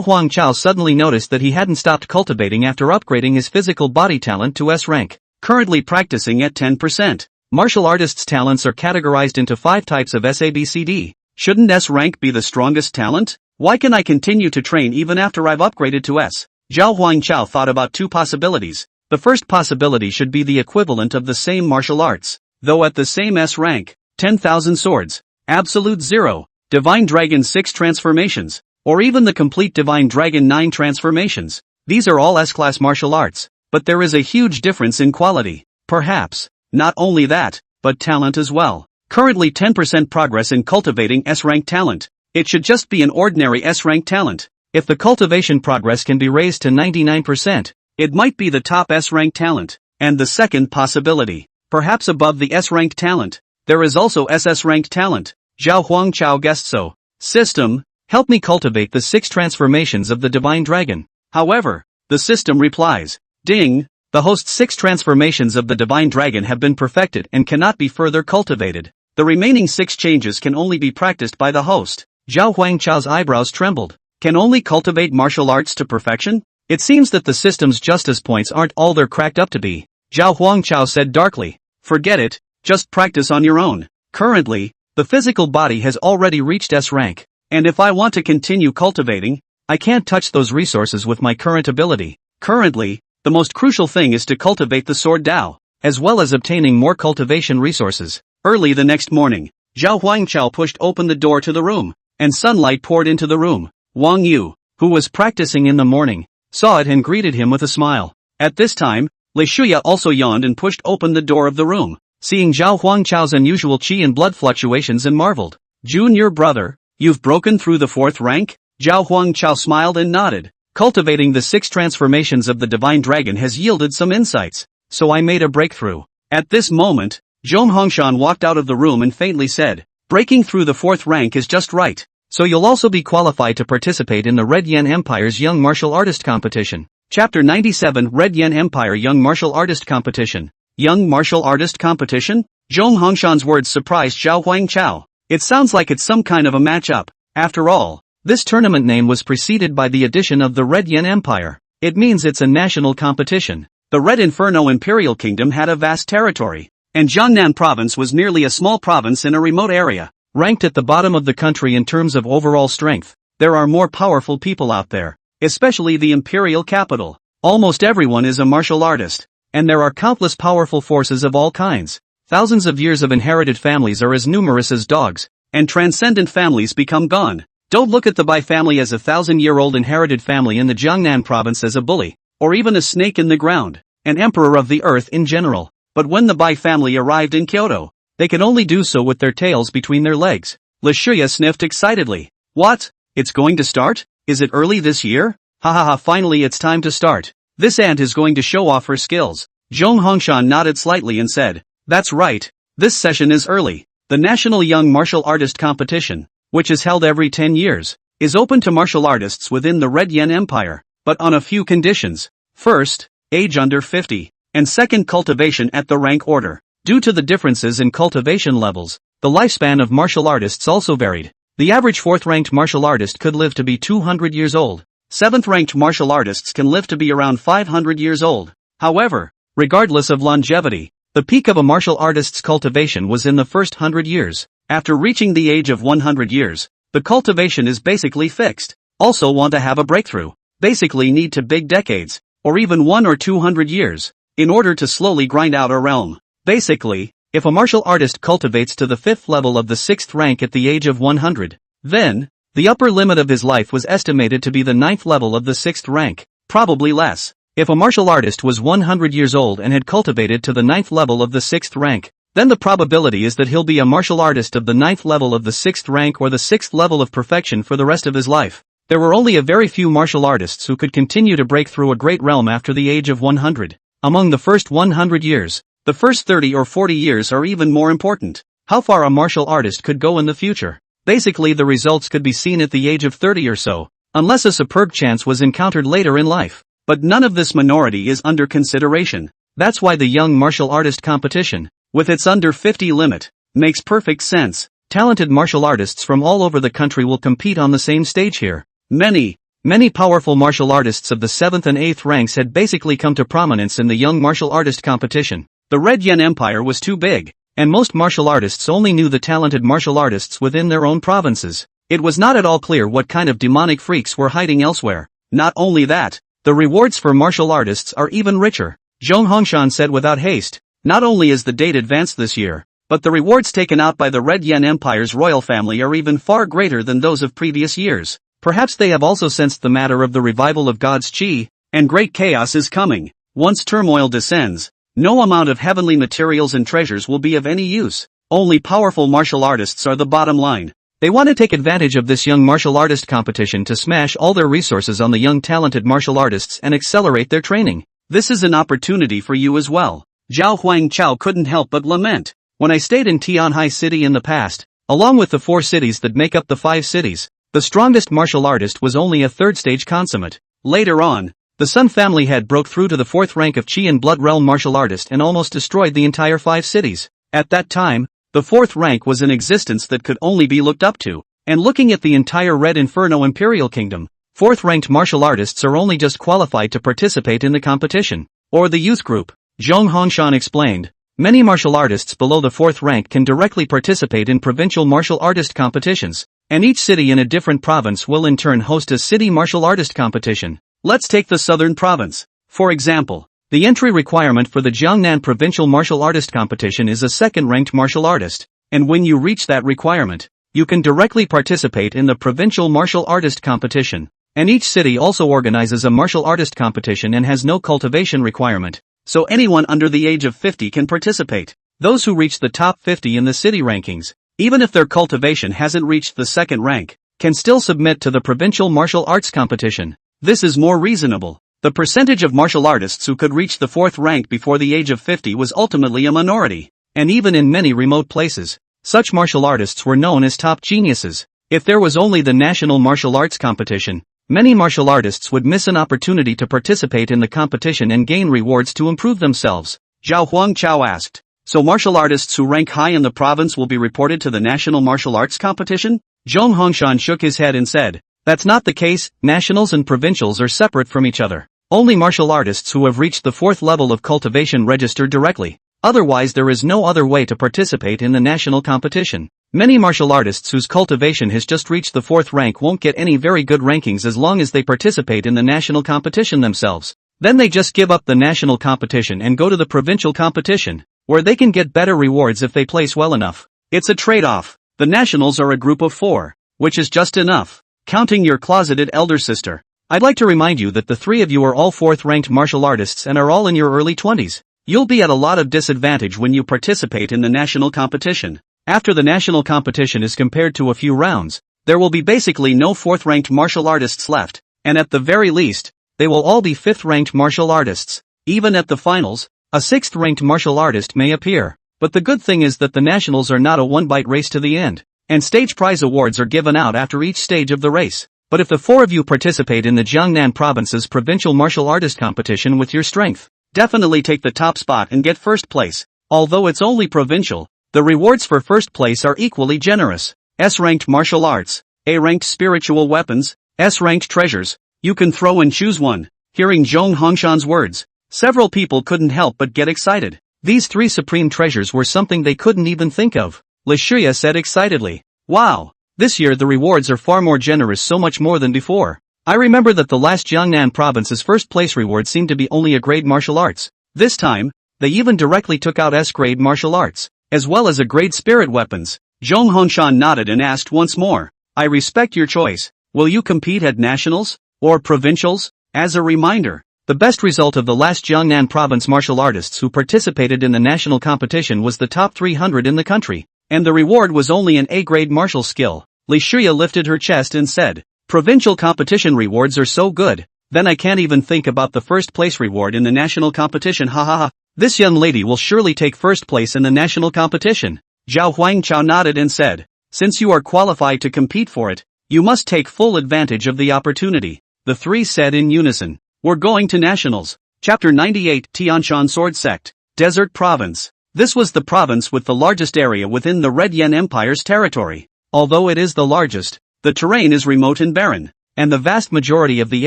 Huangchao suddenly noticed that he hadn't stopped cultivating after upgrading his physical body talent to S rank, currently practicing at 10%. Martial artists' talents are categorized into 5 types of SABCD. Shouldn't S rank be the strongest talent? Why can I continue to train even after I've upgraded to S? Zhao Huangchao thought about 2 possibilities. The first possibility should be the equivalent of the same martial arts, though at the same S rank, 10,000 swords, absolute 0, Divine Dragon 6 transformations, or even the complete Divine Dragon 9 transformations. These are all S-class martial arts, but there is a huge difference in quality. Perhaps, not only that, but talent as well. Currently 10% progress in cultivating S-rank talent. It should just be an ordinary S-rank talent. If the cultivation progress can be raised to 99%, it might be the top S-rank talent. And the second possibility, perhaps above the S-rank talent, there is also SS-rank talent. Zhao Huangchao guessed so. System, help me cultivate the 6 transformations of the Divine Dragon. However, the system replies, ding, the host's 6 transformations of the Divine Dragon have been perfected and cannot be further cultivated. The remaining 6 changes can only be practiced by the host. Zhao Huangchao's eyebrows trembled. can only cultivate martial arts to perfection? It seems that the system's justice points aren't all they're cracked up to be, Zhao Huangchao said darkly. Forget it, just practice on your own. Currently, the physical body has already reached S rank, and if I want to continue cultivating, I can't touch those resources with my current ability. Currently, the most crucial thing is to cultivate the sword Dao, as well as obtaining more cultivation resources. Early the next morning, Zhao Huangchao pushed open the door to the room, and sunlight poured into the room. Wang Yu, who was practicing in the morning, saw it and greeted him with a smile. At this time, Lei Shuya also yawned and pushed open the door of the room, seeing Zhao Huangchao's unusual qi and blood fluctuations and marveled. Junior brother, you've broken through the 4th rank? Zhao Huangchao smiled and nodded. Cultivating the 6 transformations of the divine dragon has yielded some insights, so I made a breakthrough. At this moment, Zhong Hongshan walked out of the room and faintly said, breaking through the 4th rank is just right, so you'll also be qualified to participate in the Red Yen Empire's Young Martial Artist Competition. Chapter 97 Red Yen Empire Young Martial Artist Competition. Young Martial Artist Competition? Zhong Hongshan's words surprised Zhao Huangchao. It sounds like it's some kind of a match-up. After all, this tournament name was preceded by the addition of the Red Yen Empire. It means it's a national competition. The Red Inferno Imperial Kingdom had a vast territory, and Jiangnan Province was merely a small province in a remote area. Ranked at the bottom of the country in terms of overall strength, there are more powerful people out there, especially the imperial capital. Almost everyone is a martial artist, and there are countless powerful forces of all kinds. Thousands of years of inherited families are as numerous as dogs, and transcendent families become gone. Don't look at the Bai family as a 1,000-year-old inherited family in the Jiangnan province as a bully, or even a snake in the ground, an emperor of the earth in general. But when the Bai family arrived in Kyoto, they could only do so with their tails between their legs. Le Shuya sniffed excitedly. What? It's going to start? Is it early this year? Ha ha ha, finally it's time to start. This ant is going to show off her skills. Zhong Hongshan nodded slightly and said, that's right, this session is early. The National Young Martial Artist Competition, which is held every 10 years, is open to martial artists within the Red Yen Empire, but on a few conditions. First, age under 50, and second, cultivation at the rank order. Due to the differences in cultivation levels, the lifespan of martial artists also varied. The average 4th-ranked martial artist could live to be 200 years old. 7th-ranked martial artists can live to be around 500 years old. However, regardless of longevity, the peak of a martial artist's cultivation was in the first 100 years. After reaching the age of 100 years, the cultivation is basically fixed. Also want to have a breakthrough? Basically need to big decades, or even 1 or 200 years, in order to slowly grind out a realm. Basically, if a martial artist cultivates to the 5th level of the 6th rank at the age of 100, then, the upper limit of his life was estimated to be the 9th level of the 6th rank, probably less. If a martial artist was 100 years old and had cultivated to the 9th level of the 6th rank, then the probability is that he'll be a martial artist of the 9th level of the 6th rank or the 6th level of perfection for the rest of his life. There were only a very few martial artists who could continue to break through a great realm after the age of 100. Among the first 100 years, the first 30 or 40 years are even more important. How far a martial artist could go in the future. Basically the results could be seen at the age of 30 or so, unless a superb chance was encountered later in life. But none of this minority is under consideration. That's why the Young Martial Artist Competition, with its under 50 limit, makes perfect sense. Talented martial artists from all over the country will compete on the same stage here. Many powerful martial artists of the 7th and 8th ranks had basically come to prominence in the Young Martial Artist Competition. The Red Yen Empire was too big, and most martial artists only knew the talented martial artists within their own provinces. It was not at all clear what kind of demonic freaks were hiding elsewhere. Not only that, the rewards for martial artists are even richer. Zhong Hongshan said without haste. Not only is the date advanced this year, but the rewards taken out by the Red Yen Empire's royal family are even far greater than those of previous years. Perhaps they have also sensed the matter of the revival of God's Qi, and great chaos is coming. Once turmoil descends, no amount of heavenly materials and treasures will be of any use. Only powerful martial artists are the bottom line. They want to take advantage of this young martial artist competition to smash all their resources on the young talented martial artists and accelerate their training. This is an opportunity for you as well. Zhao Huangchao couldn't help but lament. When I stayed in Tianhai City in the past, along with the 4 cities that make up the 5 cities, the strongest martial artist was only a 3rd-stage consummate. Later on, the Sun family had broke through to the 4th rank of Qi and Blood Realm martial artist and almost destroyed the entire 5 cities. At that time, the 4th rank was an existence that could only be looked up to, And looking at the entire Red Inferno Imperial Kingdom, 4th-ranked martial artists are only just qualified to participate in the competition, or the youth group. Zhong Hongshan explained. Many martial artists below the 4th rank can directly participate in provincial martial artist competitions, and each city in a different province will in turn host a city martial artist competition. Let's take the southern province. For example, the entry requirement for the Jiangnan Provincial Martial Artist Competition is a 2nd-ranked martial artist, and when you reach that requirement, you can directly participate in the Provincial Martial Artist Competition. And each city also organizes a martial artist competition and has no cultivation requirement, so anyone under the age of 50 can participate. Those who reach the top 50 in the city rankings, even if their cultivation hasn't reached the 2nd rank, can still submit to the Provincial Martial Arts Competition. This is more reasonable. The percentage of martial artists who could reach the 4th rank before the age of 50 was ultimately a minority, and even in many remote places, such martial artists were known as top geniuses. If there was only the National Martial Arts Competition, many martial artists would miss an opportunity to participate in the competition and gain rewards to improve themselves. Zhao Huangchao asked. So martial artists who rank high in the province will be reported to the National Martial Arts Competition? Zhong Hongshan shook his head and said, that's not the case. Nationals and provincials are separate from each other. Only martial artists who have reached the 4th level of cultivation register directly. Otherwise there is no other way to participate in the national competition. Many martial artists whose cultivation has just reached the 4th rank won't get any very good rankings as long as they participate in the national competition themselves. Then they just give up the national competition and go to the provincial competition, where they can get better rewards if they place well enough. It's a trade-off. The nationals are a group of 4, which is just enough, counting your closeted elder sister. I'd like to remind you that the 3 of you are all 4th-ranked martial artists and are all in your early 20s. You'll be at a lot of disadvantage when you participate in the national competition. After the national competition is compared to a few rounds, there will be basically no 4th-ranked martial artists left, and at the very least, they will all be 5th-ranked martial artists. Even at the finals, a 6th-ranked martial artist may appear. But the good thing is that the nationals are not a one-bite race to the end, and stage prize awards are given out after each stage of the race. But if the 4 of you participate in the Jiangnan Province's provincial martial artist competition with your strength, definitely take the top spot and get 1st place. Although it's only provincial, the rewards for 1st place are equally generous. S-ranked martial arts, A-ranked spiritual weapons, S-ranked treasures. You can throw and choose one. Hearing Zhong Hongshan's words, several people couldn't help but get excited. These 3 supreme treasures were something they couldn't even think of. Li Shuya said excitedly. Wow! This year the rewards are far more generous, so much more than before. I remember that the last Jiangnan province's 1st place reward seemed to be only a grade martial arts. This time, they even directly took out S-grade martial arts, as well as a grade spirit weapons. Zhong Hongshan nodded and asked once more. I respect your choice. Will you compete at nationals? Or provincials? As a reminder, the best result of the last Jiangnan province martial artists who participated in the national competition was the top 300 in the country, and the reward was only an A-grade martial skill. Li Shuya lifted her chest and said, provincial competition rewards are so good, then I can't even think about the 1st place reward in the national competition. Ha ha ha. This young lady will surely take 1st place in the national competition. Zhao Huangchao nodded and said, since you are qualified to compete for it, you must take full advantage of the opportunity. The 3 said in unison. We're going to nationals. Chapter 98 Tianshan Sword Sect, Desert Province. This was the province with the largest area within the Red Yen Empire's territory. Although it is the largest, the terrain is remote and barren, and the vast majority of the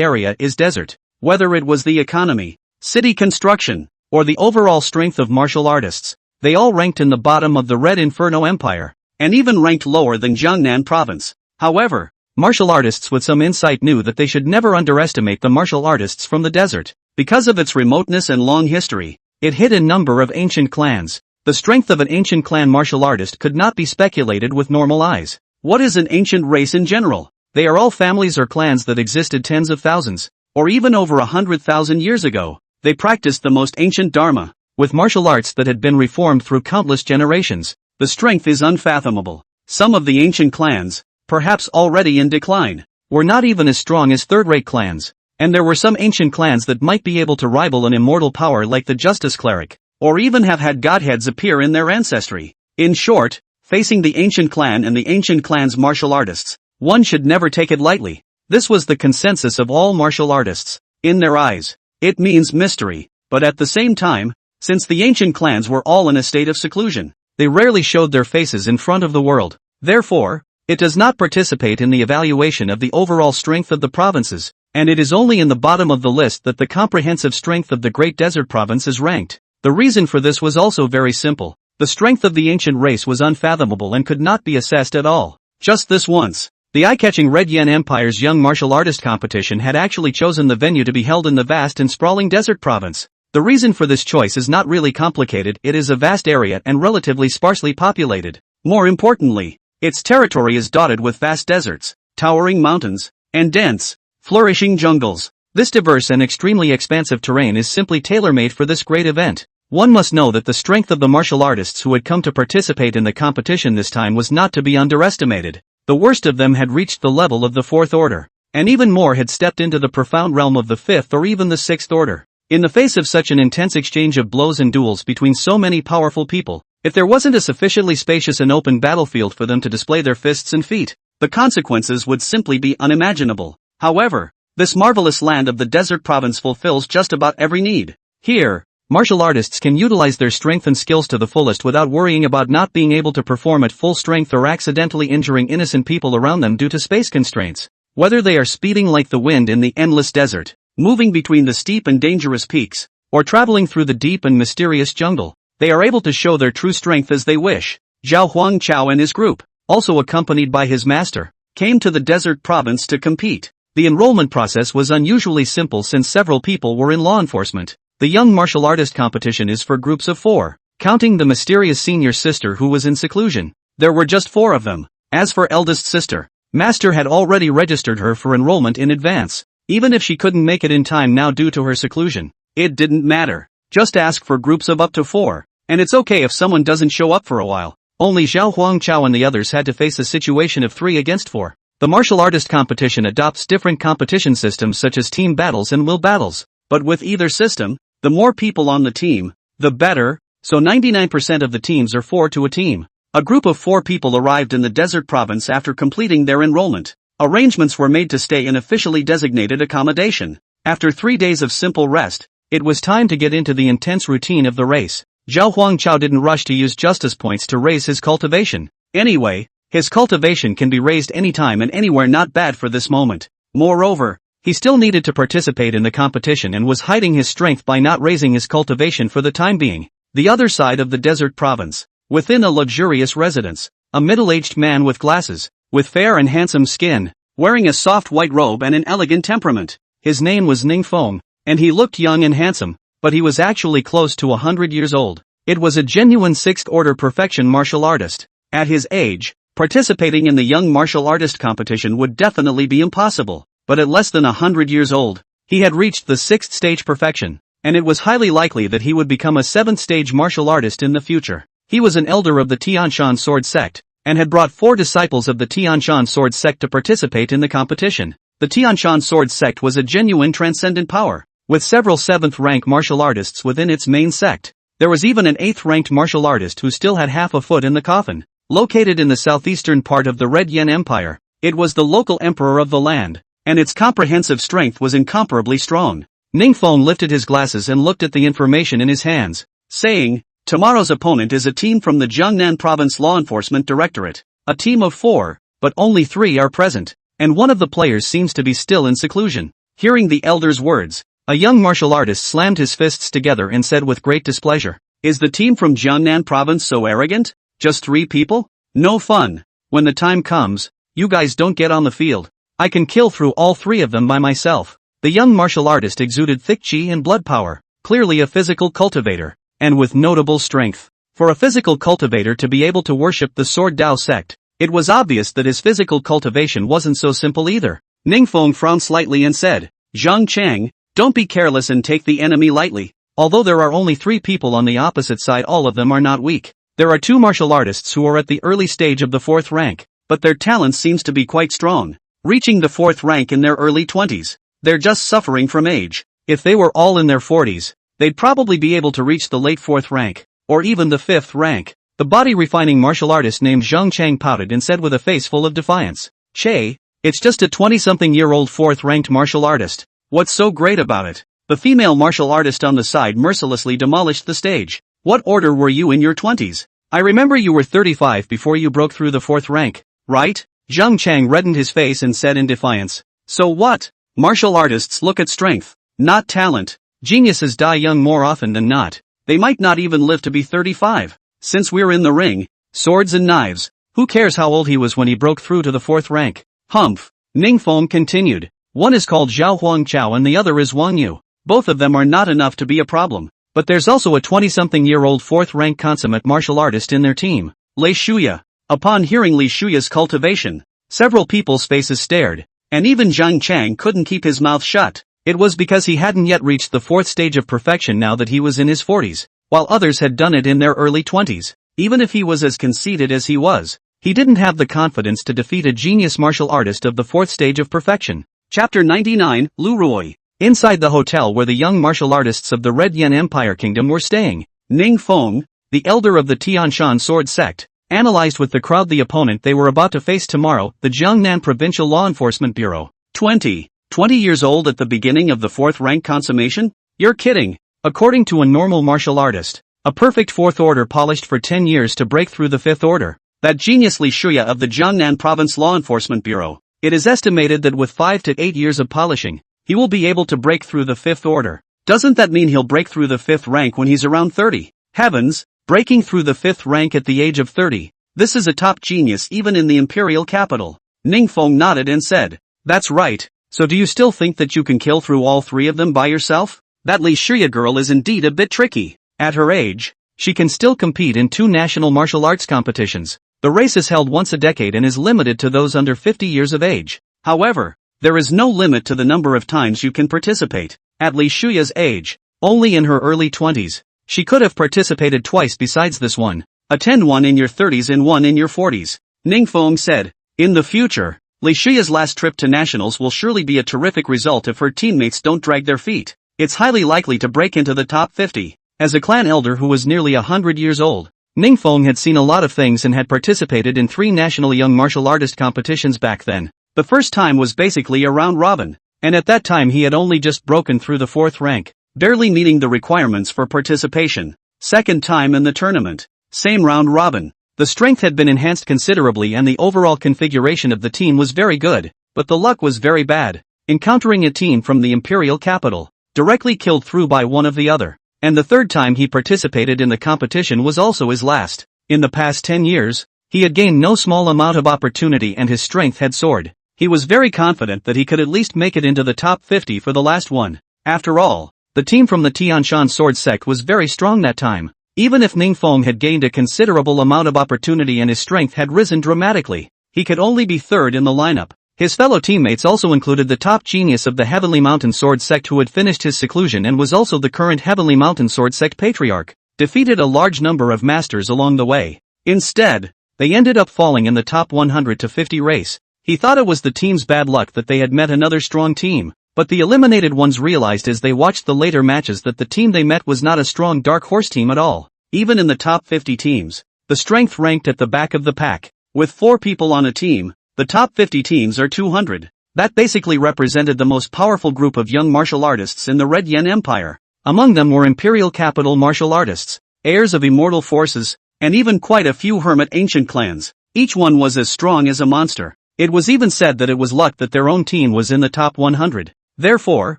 area is desert. Whether it was the economy, city construction, or the overall strength of martial artists, they all ranked in the bottom of the Red Inferno Empire, and even ranked lower than Jiangnan Province. However, martial artists with some insight knew that they should never underestimate the martial artists from the desert. Because of its remoteness and long history, it hid a number of ancient clans. The strength of an ancient clan martial artist could not be speculated with normal eyes. What is an ancient race in general? They are all families or clans that existed tens of thousands, or even over 100,000 years ago. They practiced the most ancient dharma, with martial arts that had been reformed through countless generations. The strength is unfathomable. Some of the ancient clans, perhaps already in decline, were not even as strong as third-rate clans, and there were some ancient clans that might be able to rival an immortal power like the Justice Cleric, or even have had godheads appear in their ancestry. In short, facing the ancient clan and the ancient clan's martial artists, one should never take it lightly. This was the consensus of all martial artists. In their eyes, it means mystery, but at the same time, since the ancient clans were all in a state of seclusion, they rarely showed their faces in front of the world. Therefore, It does not participate in the evaluation of the overall strength of the provinces, and it is only in the bottom of the list that the comprehensive strength of the Great Desert Province is ranked. The reason for this was also very simple. The strength of the ancient race was unfathomable and could not be assessed at all. Just this once, the eye-catching Red Yen Empire's young martial artist competition had actually chosen the venue to be held in the vast and sprawling desert province. The reason for this choice is not really complicated. It is a vast area and relatively sparsely populated. More importantly, its territory is dotted with vast deserts, towering mountains, and dense, flourishing jungles. This diverse and extremely expansive terrain is simply tailor-made for this great event. One must know that the strength of the martial artists who had come to participate in the competition this time was not to be underestimated. The worst of them had reached the level of the fourth order, and even more had stepped into the profound realm of the fifth or even the sixth order. In the face of such an intense exchange of blows and duels between so many powerful people, if there wasn't a sufficiently spacious and open battlefield for them to display their fists and feet, the consequences would simply be unimaginable. However, this marvelous land of the desert province fulfills just about every need. Here, martial artists can utilize their strength and skills to the fullest without worrying about not being able to perform at full strength or accidentally injuring innocent people around them due to space constraints. Whether they are speeding like the wind in the endless desert, moving between the steep and dangerous peaks, or traveling through the deep and mysterious jungle, they are able to show their true strength as they wish. Zhao Huangchao and his group, also accompanied by his master, came to the desert province to compete. The enrollment process was unusually simple since several people were in law enforcement. The young martial artist competition is for groups of 4, counting the mysterious senior sister who was in seclusion. There were just 4 of them. As for eldest sister, Master had already registered her for enrollment in advance. Even if she couldn't make it in time now due to her seclusion, it didn't matter. Just ask for groups of up to 4, and it's okay if someone doesn't show up for a while. Only Zhao Huangchao and the others had to face a situation of 3 against 4. The martial artist competition adopts different competition systems such as team battles and will battles, but with either system, the more people on the team, the better, so 99% of the teams are 4 to a team. A group of 4 people arrived in the desert province after completing their enrollment. Arrangements were made to stay in officially designated accommodation. After 3 days of simple rest, it was time to get into the intense routine of the race. Zhao Huangchao didn't rush to use justice points to raise his cultivation. Anyway, his cultivation can be raised anytime and anywhere, not bad for this moment. Moreover, he still needed to participate in the competition and was hiding his strength by not raising his cultivation for the time being. The other side of the desert province, within a luxurious residence, a middle-aged man with glasses, with fair and handsome skin, wearing a soft white robe and an elegant temperament. His name was Ningfeng, and he looked young and handsome, but he was actually close to 100 years old. It was a genuine 6th order perfection martial artist. At his age, participating in the young martial artist competition would definitely be impossible, but at less than 100 years old, he had reached the 6th stage perfection, and it was highly likely that he would become a 7th stage martial artist in the future. He was an elder of the Tianshan sword sect, and had brought 4 disciples of the Tianshan sword sect to participate in the competition. The Tianshan sword sect was a genuine transcendent power, with several 7th rank martial artists within its main sect. There was even an 8th ranked martial artist who still had half a foot in the coffin. Located in the southeastern part of the Red Yen Empire, it was the local emperor of the land, and its comprehensive strength was incomparably strong. Ningfeng lifted his glasses and looked at the information in his hands, saying, "Tomorrow's opponent is a team from the Jiangnan Province Law Enforcement Directorate. A team of 4, but only 3 are present, and one of the players seems to be still in seclusion." Hearing the elder's words, a young martial artist slammed his fists together and said with great displeasure, "Is the team from Jiangnan Province so arrogant? Just 3 people? No fun. When the time comes, you guys don't get on the field. I can kill through all 3 of them by myself." The young martial artist exuded thick chi and blood power, clearly a physical cultivator, and with notable strength. For a physical cultivator to be able to worship the Sword Dao sect, it was obvious that his physical cultivation wasn't so simple either. Ningfeng frowned slightly and said, "Zhang Chang, don't be careless and take the enemy lightly. Although there are only 3 people on the opposite side, all of them are not weak. There are 2 martial artists who are at the early stage of the 4th rank, but their talent seems to be quite strong, reaching the 4th rank in their early 20s. They're just suffering from age. If they were all in their 40s, they'd probably be able to reach the late 4th rank, or even the 5th rank." The body-refining martial artist named Zhang Chang pouted and said with a face full of defiance, "Che, it's just a 20-something-year-old 4th-ranked martial artist. What's so great about it?" The female martial artist on the side mercilessly demolished the stage. "What order were you in your 20s? I remember you were 35 before you broke through the 4th rank, right? Zhang Chang reddened his face and said in defiance. So what? Martial artists look at strength, not talent. Geniuses die young more often than not. They might not even live to be 35. Since we're in the ring, swords and knives, who cares how old he was when he broke through to the 4th rank? Humph. Ningfeng continued. One is called Zhao Huangchao and the other is Wang Yu. Both of them are not enough to be a problem. But there's also a 20-something-year-old 4th rank consummate martial artist in their team, Lei Shuya. Upon hearing Li Shuya's cultivation, several people's faces stared, and even Zhang Chang couldn't keep his mouth shut. It was because he hadn't yet reached the 4th stage of perfection now that he was in his 40s, while others had done it in their early 20s. Even if he was as conceited as he was, he didn't have the confidence to defeat a genius martial artist of the 4th stage of perfection. Chapter 99, Lu Rui. Inside the hotel where the young martial artists of the Red Yen Empire Kingdom were staying, Ning Feng, the elder of the Tianshan sword sect, analyzed with the crowd the opponent they were about to face tomorrow, the Jiangnan Provincial Law Enforcement Bureau. 20 years old at the beginning of the 4th rank consummation? You're kidding. According to a normal martial artist, a perfect 4th order polished for 10 years to break through the 5th order. That genius Li Shuya of the Jiangnan Province Law Enforcement Bureau. It is estimated that with 5 to 8 years of polishing, he will be able to break through the 5th order. Doesn't that mean he'll break through the 5th rank when he's around 30? Heavens, breaking through the 5th rank at the age of 30. This is a top genius even in the imperial capital. Ningfeng nodded and said, that's right. So do you still think that you can kill through all 3 of them by yourself? That Li Shuya girl is indeed a bit tricky. At her age, she can still compete in 2 national martial arts competitions. The race is held once a decade and is limited to those under 50 years of age. However, there is no limit to the number of times you can participate. At Li Shuya's age, only in her early 20s, she could have participated twice besides this one. Attend one in your 30s and one in your 40s. Ningfeng said. In the future, Li Shuya's last trip to nationals will surely be a terrific result if her teammates don't drag their feet. It's highly likely to break into the top 50. As a clan elder who was nearly 100 years old, Ningfeng had seen a lot of things and had participated in 3 national young martial artist competitions back then. The first time was basically a round robin, and at that time he had only just broken through the 4th rank, barely meeting the requirements for participation. Second time in the tournament, same round robin. The strength had been enhanced considerably and the overall configuration of the team was very good, but the luck was very bad. Encountering a team from the imperial capital, directly killed through by one of the other. And the third time he participated in the competition was also his last. In the past 10 years, he had gained no small amount of opportunity and his strength had soared. He was very confident that he could at least make it into the top 50 for the last one. After all, the team from the Tianshan sword sect was very strong that time. Even if Ningfeng had gained a considerable amount of opportunity and his strength had risen dramatically, he could only be third in the lineup. His fellow teammates also included the top genius of the Heavenly Mountain Sword Sect who had finished his seclusion and was also the current Heavenly Mountain Sword Sect patriarch, defeated a large number of masters along the way. Instead, they ended up falling in the top 100 to 50 race. He thought it was the team's bad luck that they had met another strong team, but the eliminated ones realized as they watched the later matches that the team they met was not a strong dark horse team at all. Even in the top 50 teams, the strength ranked at the back of the pack. With 4 people on a team, the top 50 teams are 200. That basically represented the most powerful group of young martial artists in the Red Yen Empire. Among them were imperial capital martial artists, heirs of immortal forces, and even quite a few hermit ancient clans. Each one was as strong as a monster. It was even said that it was luck that their own team was in the top 100. Therefore,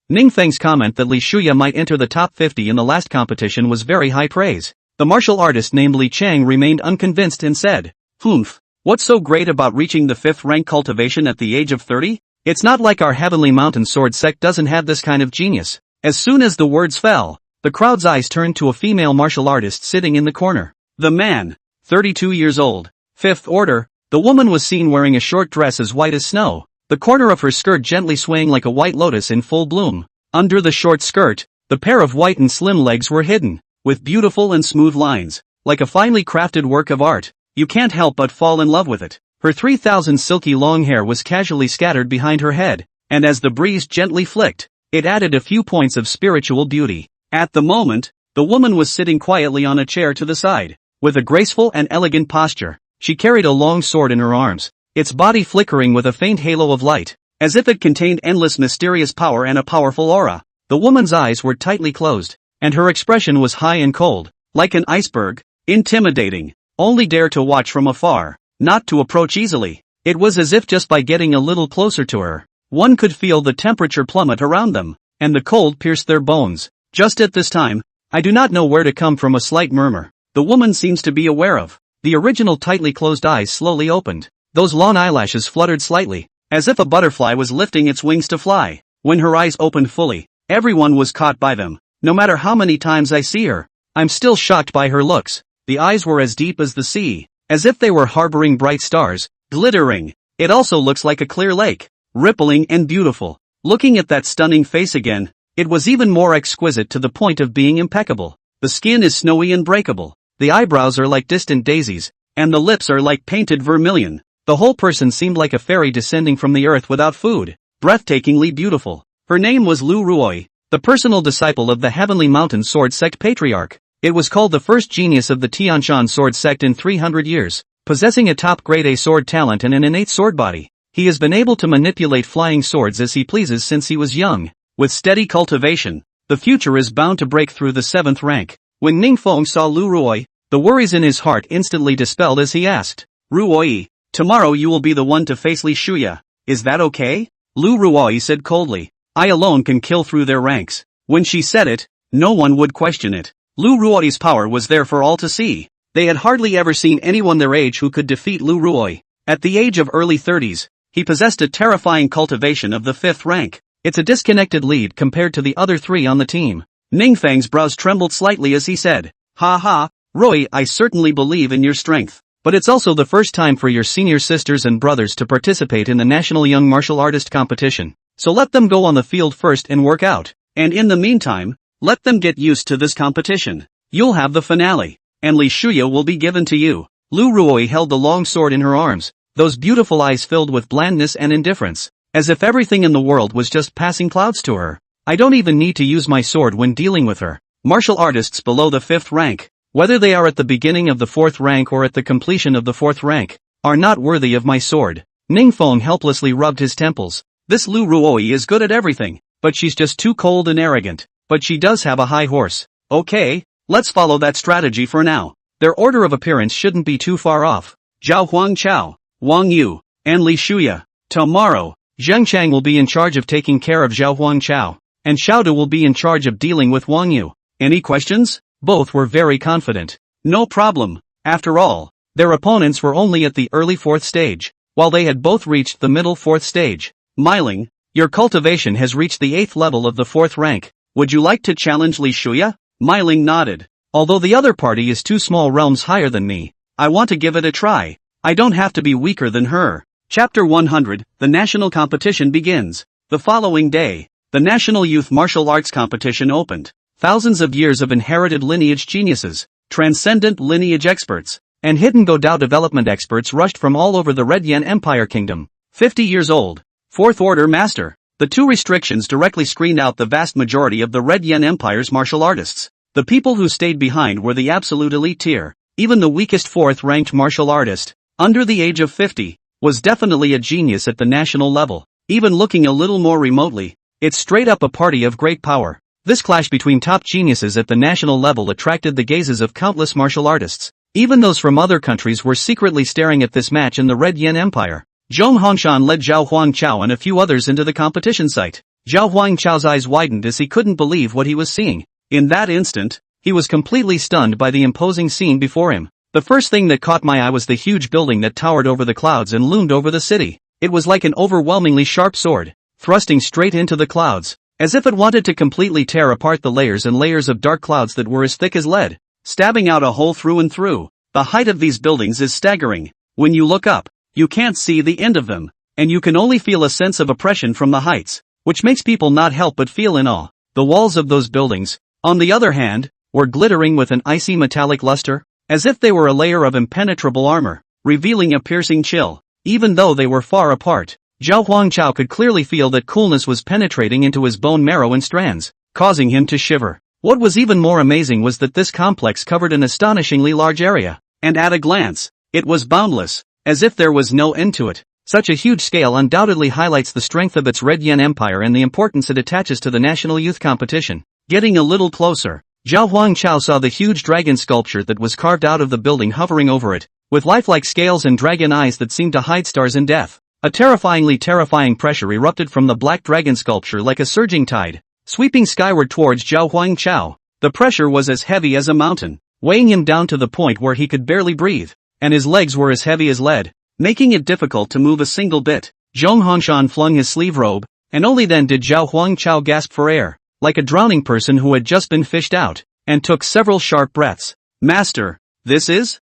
Ningfeng's comment that Li Shuya might enter the top 50 in the last competition was very high praise. The martial artist named Li Chang remained unconvinced and said, "Humph, what's so great about reaching the 5th rank cultivation at the age of 30? It's not like our Heavenly Mountain Sword Sect doesn't have this kind of genius." As soon as the words fell, the crowd's eyes turned to a female martial artist sitting in the corner. The man, 32 years old, 5th order. The woman was seen wearing a short dress as white as snow, the corner of her skirt gently swaying like a white lotus in full bloom. Under the short skirt, the pair of white and slim legs were hidden, with beautiful and smooth lines, like a finely crafted work of art. You can't help but fall in love with it. Her 3,000 silky long hair was casually scattered behind her head, and as the breeze gently flicked, it added a few points of spiritual beauty. At the moment, the woman was sitting quietly on a chair to the side, with a graceful and elegant posture. She carried a long sword in her arms, its body flickering with a faint halo of light, as if it contained endless mysterious power and a powerful aura. The woman's eyes were tightly closed, and her expression was high and cold, like an iceberg, intimidating. Only dare to watch from afar, not to approach easily. It was as if just by getting a little closer to her, one could feel the temperature plummet around them, and the cold pierced their bones. Just at this time, I do not know where to come from a slight murmur. The woman seems to be aware of. The original tightly closed eyes slowly opened. Those long eyelashes fluttered slightly, as if a butterfly was lifting its wings to fly. When her eyes opened fully, everyone was caught by them. No matter how many times I see her, I'm still shocked by her looks. The eyes were as deep as the sea, as if they were harboring bright stars, glittering. It also looks like a clear lake, rippling and beautiful. Looking at that stunning face again, it was even more exquisite to the point of being impeccable. The skin is snowy and breakable. The eyebrows are like distant daisies, and the lips are like painted vermilion. The whole person seemed like a fairy descending from the earth without food. Breathtakingly beautiful. Her name was Lu Ruoi, the personal disciple of the Heavenly Mountain Sword Sect Patriarch. It was called the first genius of the Tianshan Sword Sect in 300 years, possessing a top-grade A sword talent and an innate sword body. He has been able to manipulate flying swords as he pleases since he was young. With steady cultivation, the future is bound to break through the 7th rank. When Ningfeng saw Lu Ruoi, the worries in his heart instantly dispelled as he asked, Ruoi, tomorrow you will be the one to face Li Shuya. Is that okay? Lu Ruoi said coldly, I alone can kill through their ranks. When she said it, no one would question it. Lu Ruoi's power was there for all to see. They had hardly ever seen anyone their age who could defeat Lu Ruoi. At the age of early 30s, he possessed a terrifying cultivation of the 5th rank. It's a disconnected lead compared to the other 3 on the team. Ningfeng's brows trembled slightly as he said, Ha ha, Roy, I certainly believe in your strength. But it's also the first time for your senior sisters and brothers to participate in the National Young Martial Artist Competition. So let them go on the field first and work out. And in the meantime, let them get used to this competition. You'll have the finale, and Li Shuya will be given to you. Lu Ruoi held the long sword in her arms, those beautiful eyes filled with blandness and indifference, as if everything in the world was just passing clouds to her. I don't even need to use my sword when dealing with her. Martial artists below the 5th rank, whether they are at the beginning of the 4th rank or at the completion of the 4th rank, are not worthy of my sword. Ningfeng helplessly rubbed his temples. This Lu Ruoi is good at everything, but she's just too cold and arrogant. But she does have a high horse. Okay, let's follow that strategy for now. Their order of appearance shouldn't be too far off. Zhao Huangchao, Wang Yu, and Li Shuya. Tomorrow, Zheng Chang will be in charge of taking care of Zhao Huangchao, and Xiaodu will be in charge of dealing with Wang Yu. Any questions? Both were very confident. No problem. After all, their opponents were only at the early 4th stage, while they had both reached the middle 4th stage. Miling, your cultivation has reached the 8th level of the 4th rank. Would you like to challenge Li Shuya? Miling nodded. Although the other party is 2 small realms higher than me, I want to give it a try. I don't have to be weaker than her. Chapter 100, the national competition begins. The following day, the National Youth Martial Arts Competition opened. Thousands of years of inherited lineage geniuses, transcendent lineage experts, and hidden Godao development experts rushed from all over the Red Yen Empire Kingdom. 50 years old, 4th Order Master. The 2 restrictions directly screened out the vast majority of the Red Yen Empire's martial artists. The people who stayed behind were the absolute elite tier. Even the weakest 4th-ranked martial artist, under the age of 50, was definitely a genius at the national level. Even looking a little more remotely, it's straight up a party of great power. This clash between top geniuses at the national level attracted the gazes of countless martial artists. Even those from other countries were secretly staring at this match in the Red Yen Empire. Zhong Hongshan led Zhao Huangchao and a few others into the competition site. Zhao Huangchao's eyes widened as he couldn't believe what he was seeing. In that instant, he was completely stunned by the imposing scene before him. The first thing that caught my eye was the huge building that towered over the clouds and loomed over the city. It was like an overwhelmingly sharp sword, thrusting straight into the clouds, as if it wanted to completely tear apart the layers and layers of dark clouds that were as thick as lead, stabbing out a hole through and through. The height of these buildings is staggering. When you look up, you can't see the end of them, and you can only feel a sense of oppression from the heights, which makes people not help but feel in awe. The walls of those buildings, on the other hand, were glittering with an icy metallic luster, as if they were a layer of impenetrable armor, revealing a piercing chill. Even though they were far apart, Zhao Huangchao could clearly feel that coolness was penetrating into his bone marrow and strands, causing him to shiver. What was even more amazing was that this complex covered an astonishingly large area, and at a glance, it was boundless, as if there was no end to it. Such a huge scale undoubtedly highlights the strength of its Red Yen Empire and the importance it attaches to the national youth competition. Getting a little closer, Zhao Huangchao saw the huge dragon sculpture that was carved out of the building hovering over it. with lifelike scales and dragon eyes that seemed to hide stars and death. A terrifying pressure erupted from the black dragon sculpture like a surging tide, sweeping skyward towards Zhao Huangchao. The pressure was as heavy as a mountain, weighing him down to the point where he could barely breathe, and his legs were as heavy as lead, making it difficult to move a single bit. Zhong Hongshan flung his sleeve robe, and only then did Zhao Huangchao gasp for air, like a drowning person who had just been fished out, and took several sharp breaths. Master,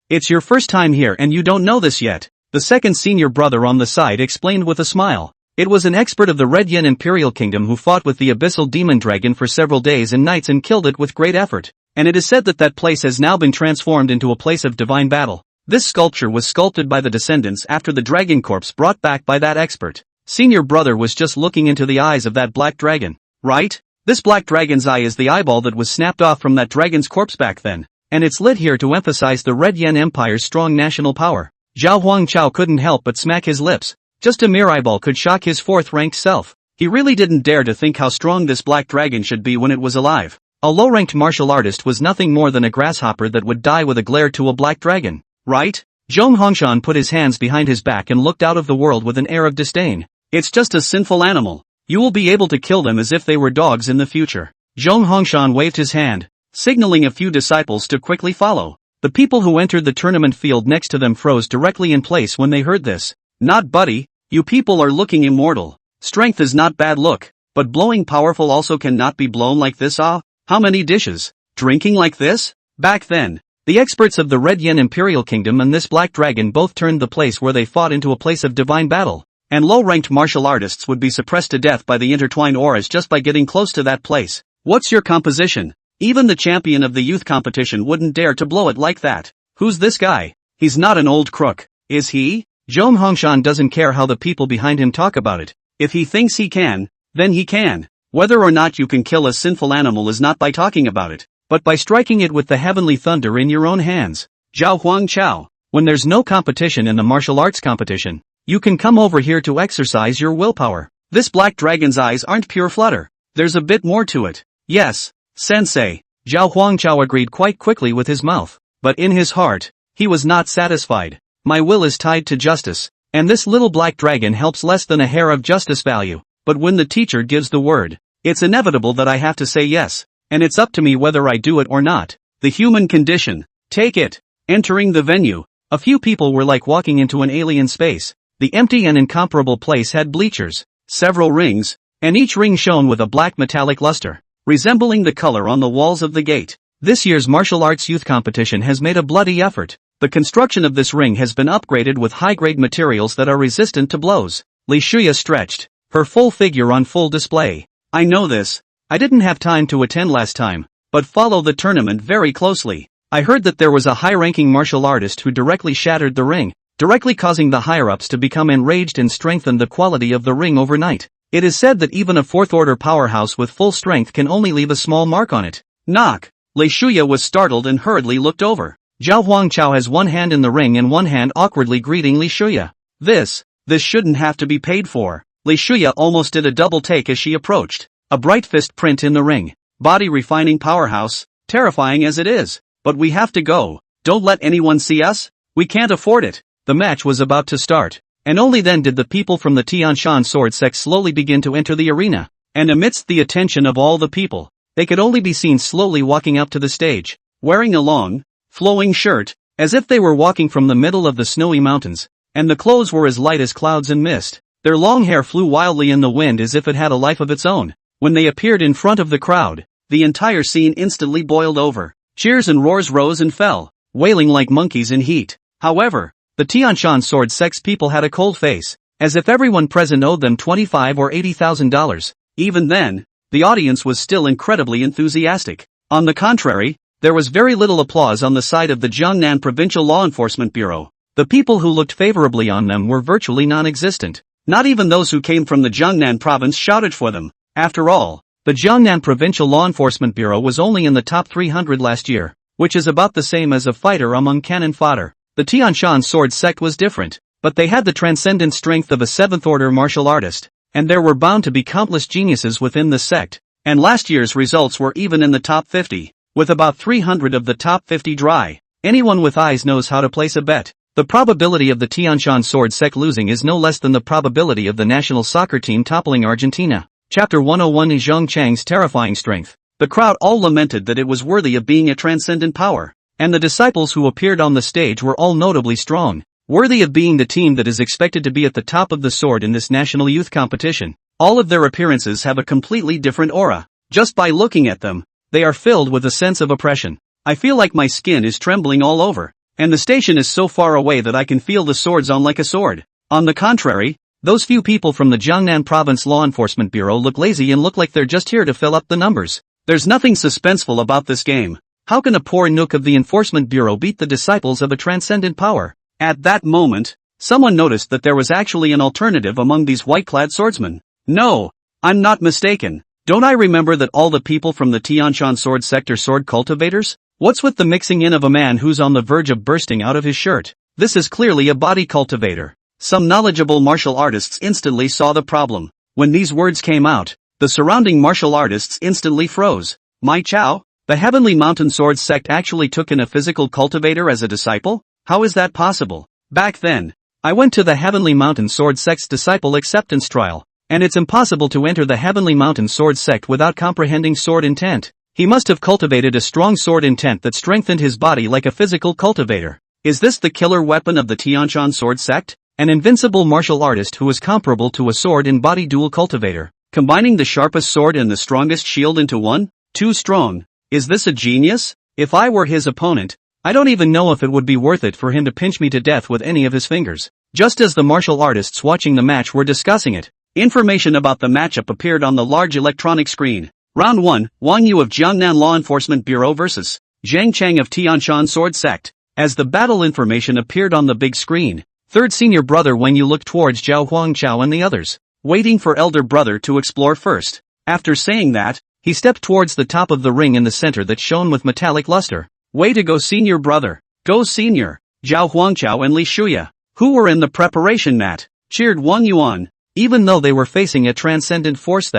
it's your first time here and you don't know this yet. The second senior brother on the side explained with a smile. It was an expert of the Red Yen Imperial Kingdom who fought with the abyssal demon dragon for several days and nights and killed it with great effort, and it is said that that place has now been transformed into a place of divine battle. This sculpture was sculpted by the descendants after the dragon corpse brought back by that expert. Senior brother was just looking into the eyes of that black dragon, right? This black dragon's eye is the eyeball that was snapped off from that dragon's corpse back then, and it's lit here to emphasize the Red Yen Empire's strong national power. Zhao Huangchao couldn't help but smack his lips. Just a mere eyeball could shock his fourth-ranked self. He really didn't dare to think how strong this black dragon should be when it was alive. A low-ranked martial artist was nothing more than a grasshopper that would die with a glare to a black dragon, right? Zhong Hongshan put his hands behind his back and looked out of the world with an air of disdain. It's just a sinful animal. You will be able to kill them as if they were dogs in the future. Zhong Hongshan waved his hand, signaling a few disciples to quickly follow. The people who entered the tournament field next to them froze directly in place when they heard this. Not buddy, you people are looking immortal. Strength is not bad look, but blowing powerful also cannot be blown like this. Ah, how many dishes? Drinking like this? Back then, the experts of the Red Yen Imperial Kingdom and this black dragon both turned the place where they fought into a place of divine battle, and low-ranked martial artists would be suppressed to death by the intertwined auras just by getting close to that place. What's your composition? Even the champion of the youth competition wouldn't dare to blow it like that. Who's this guy? He's not an old crook, is he? Zhong Hongshan doesn't care how the people behind him talk about it. If he thinks he can, then he can. Whether or not you can kill a sinful animal is not by talking about it, but by striking it with the heavenly thunder in your own hands. Zhao Huangchao, when there's no competition in the martial arts competition, you can come over here to exercise your willpower. This black dragon's eyes aren't pure flutter. There's a bit more to it. Yes, Sensei. Zhao Huangchao agreed quite quickly with his mouth, but in his heart, he was not satisfied. My will is tied to justice, and this little black dragon helps less than a hair of justice value, but when the teacher gives the word, it's inevitable that I have to say yes, and it's up to me whether I do it or not. The human condition. Take it. Entering the venue, a few people were like walking into an alien space. The empty and incomparable place had bleachers, several rings, and each ring shone with a black metallic luster, resembling the color on the walls of the gate. This year's martial arts youth competition has made a bloody effort. The construction of this ring has been upgraded with high-grade materials that are resistant to blows. Li Shuya stretched, her full figure on full display. I know this. I didn't have time to attend last time, but follow the tournament very closely. I heard that there was a high-ranking martial artist who directly shattered the ring, directly causing the higher-ups to become enraged and strengthened the quality of the ring overnight. It is said that even a fourth-order powerhouse with full strength can only leave a small mark on it. Knock! Lei Shuya was startled and hurriedly looked over. Zhao Huangchao has one hand in the ring and one hand awkwardly greeting Li Shuya. This shouldn't have to be paid for. Li Shuya almost did a double take as she approached. A bright fist print in the ring. Body refining powerhouse, terrifying as it is. But we have to go. Don't let anyone see us. We can't afford it. The match was about to start, and only then did the people from the Tianshan sword sect slowly begin to enter the arena. And amidst the attention of all the people, they could only be seen slowly walking up to the stage, wearing a long, flowing shirt, as if they were walking from the middle of the snowy mountains, and the clothes were as light as clouds and mist. Their long hair flew wildly in the wind as if it had a life of its own. When they appeared in front of the crowd, the entire scene instantly boiled over. Cheers and roars rose and fell, wailing like monkeys in heat. However, the Tianshan sword sect's people had a cold face, as if everyone present owed them $25,000 or $80,000. Even then, the audience was still incredibly enthusiastic. On the contrary, there was very little applause on the side of the Jiangnan Provincial Law Enforcement Bureau. The people who looked favorably on them were virtually non-existent. Not even those who came from the Jiangnan province shouted for them. After all, the Jiangnan Provincial Law Enforcement Bureau was only in the top 300 last year, which is about the same as a fighter among cannon fodder. The Tianshan sword sect was different, but they had the transcendent strength of a seventh-order martial artist, and there were bound to be countless geniuses within the sect, and last year's results were even in the top 50, with about 300 of the top 50 dry. Anyone with eyes knows how to place a bet. The probability of the Tianshan sword sect losing is no less than the probability of the national soccer team toppling Argentina. Chapter 101 is Zhang Chang's terrifying strength. The crowd all lamented that it was worthy of being a transcendent power, and the disciples who appeared on the stage were all notably strong, worthy of being the team that is expected to be at the top of the sword in this national youth competition. All of their appearances have a completely different aura. Just by looking at them, they are filled with a sense of oppression. I feel like my skin is trembling all over, and the station is so far away that I can feel the swords on like a sword. On the contrary, those few people from the Jiangnan Province Law Enforcement Bureau look lazy and look like they're just here to fill up the numbers. There's nothing suspenseful about this game. How can a poor nook of the Enforcement Bureau beat the disciples of a transcendent power? At that moment, someone noticed that there was actually an alternative among these white-clad swordsmen. No, I'm not mistaken. Don't I remember that all the people from the Tianshan sword sect are sword cultivators? What's with the mixing in of a man who's on the verge of bursting out of his shirt? This is clearly a body cultivator. Some knowledgeable martial artists instantly saw the problem. When these words came out, the surrounding martial artists instantly froze. My Chow? The Heavenly Mountain Sword sect actually took in a physical cultivator as a disciple? How is that possible? Back then, I went to the Heavenly Mountain Sword sect's disciple acceptance trial, and it's impossible to enter the Heavenly Mountain Sword sect without comprehending sword intent. He must have cultivated a strong sword intent that strengthened his body like a physical cultivator. Is this the killer weapon of the Tianshan sword sect? An invincible martial artist who is comparable to a sword in body dual cultivator, combining the sharpest sword and the strongest shield into one? Too strong. Is this a genius? If I were his opponent, I don't even know if it would be worth it for him to pinch me to death with any of his fingers. Just as the martial artists watching the match were discussing it, information about the matchup appeared on the large electronic screen. Round 1, Wang Yu of Jiangnan Law Enforcement Bureau vs. Zhang Chang of Tianshan Sword Sect. As the battle information appeared on the big screen, third senior brother Wang Yu looked towards Zhao Huangchao and the others, waiting for elder brother to explore first. After saying that, he stepped towards the top of the ring in the center that shone with metallic luster. Way to go, senior brother. Go senior. Zhao Huangchao and Li Shuya, who were in the preparation mat, cheered Wang Yu on, even though they were facing a transcendent force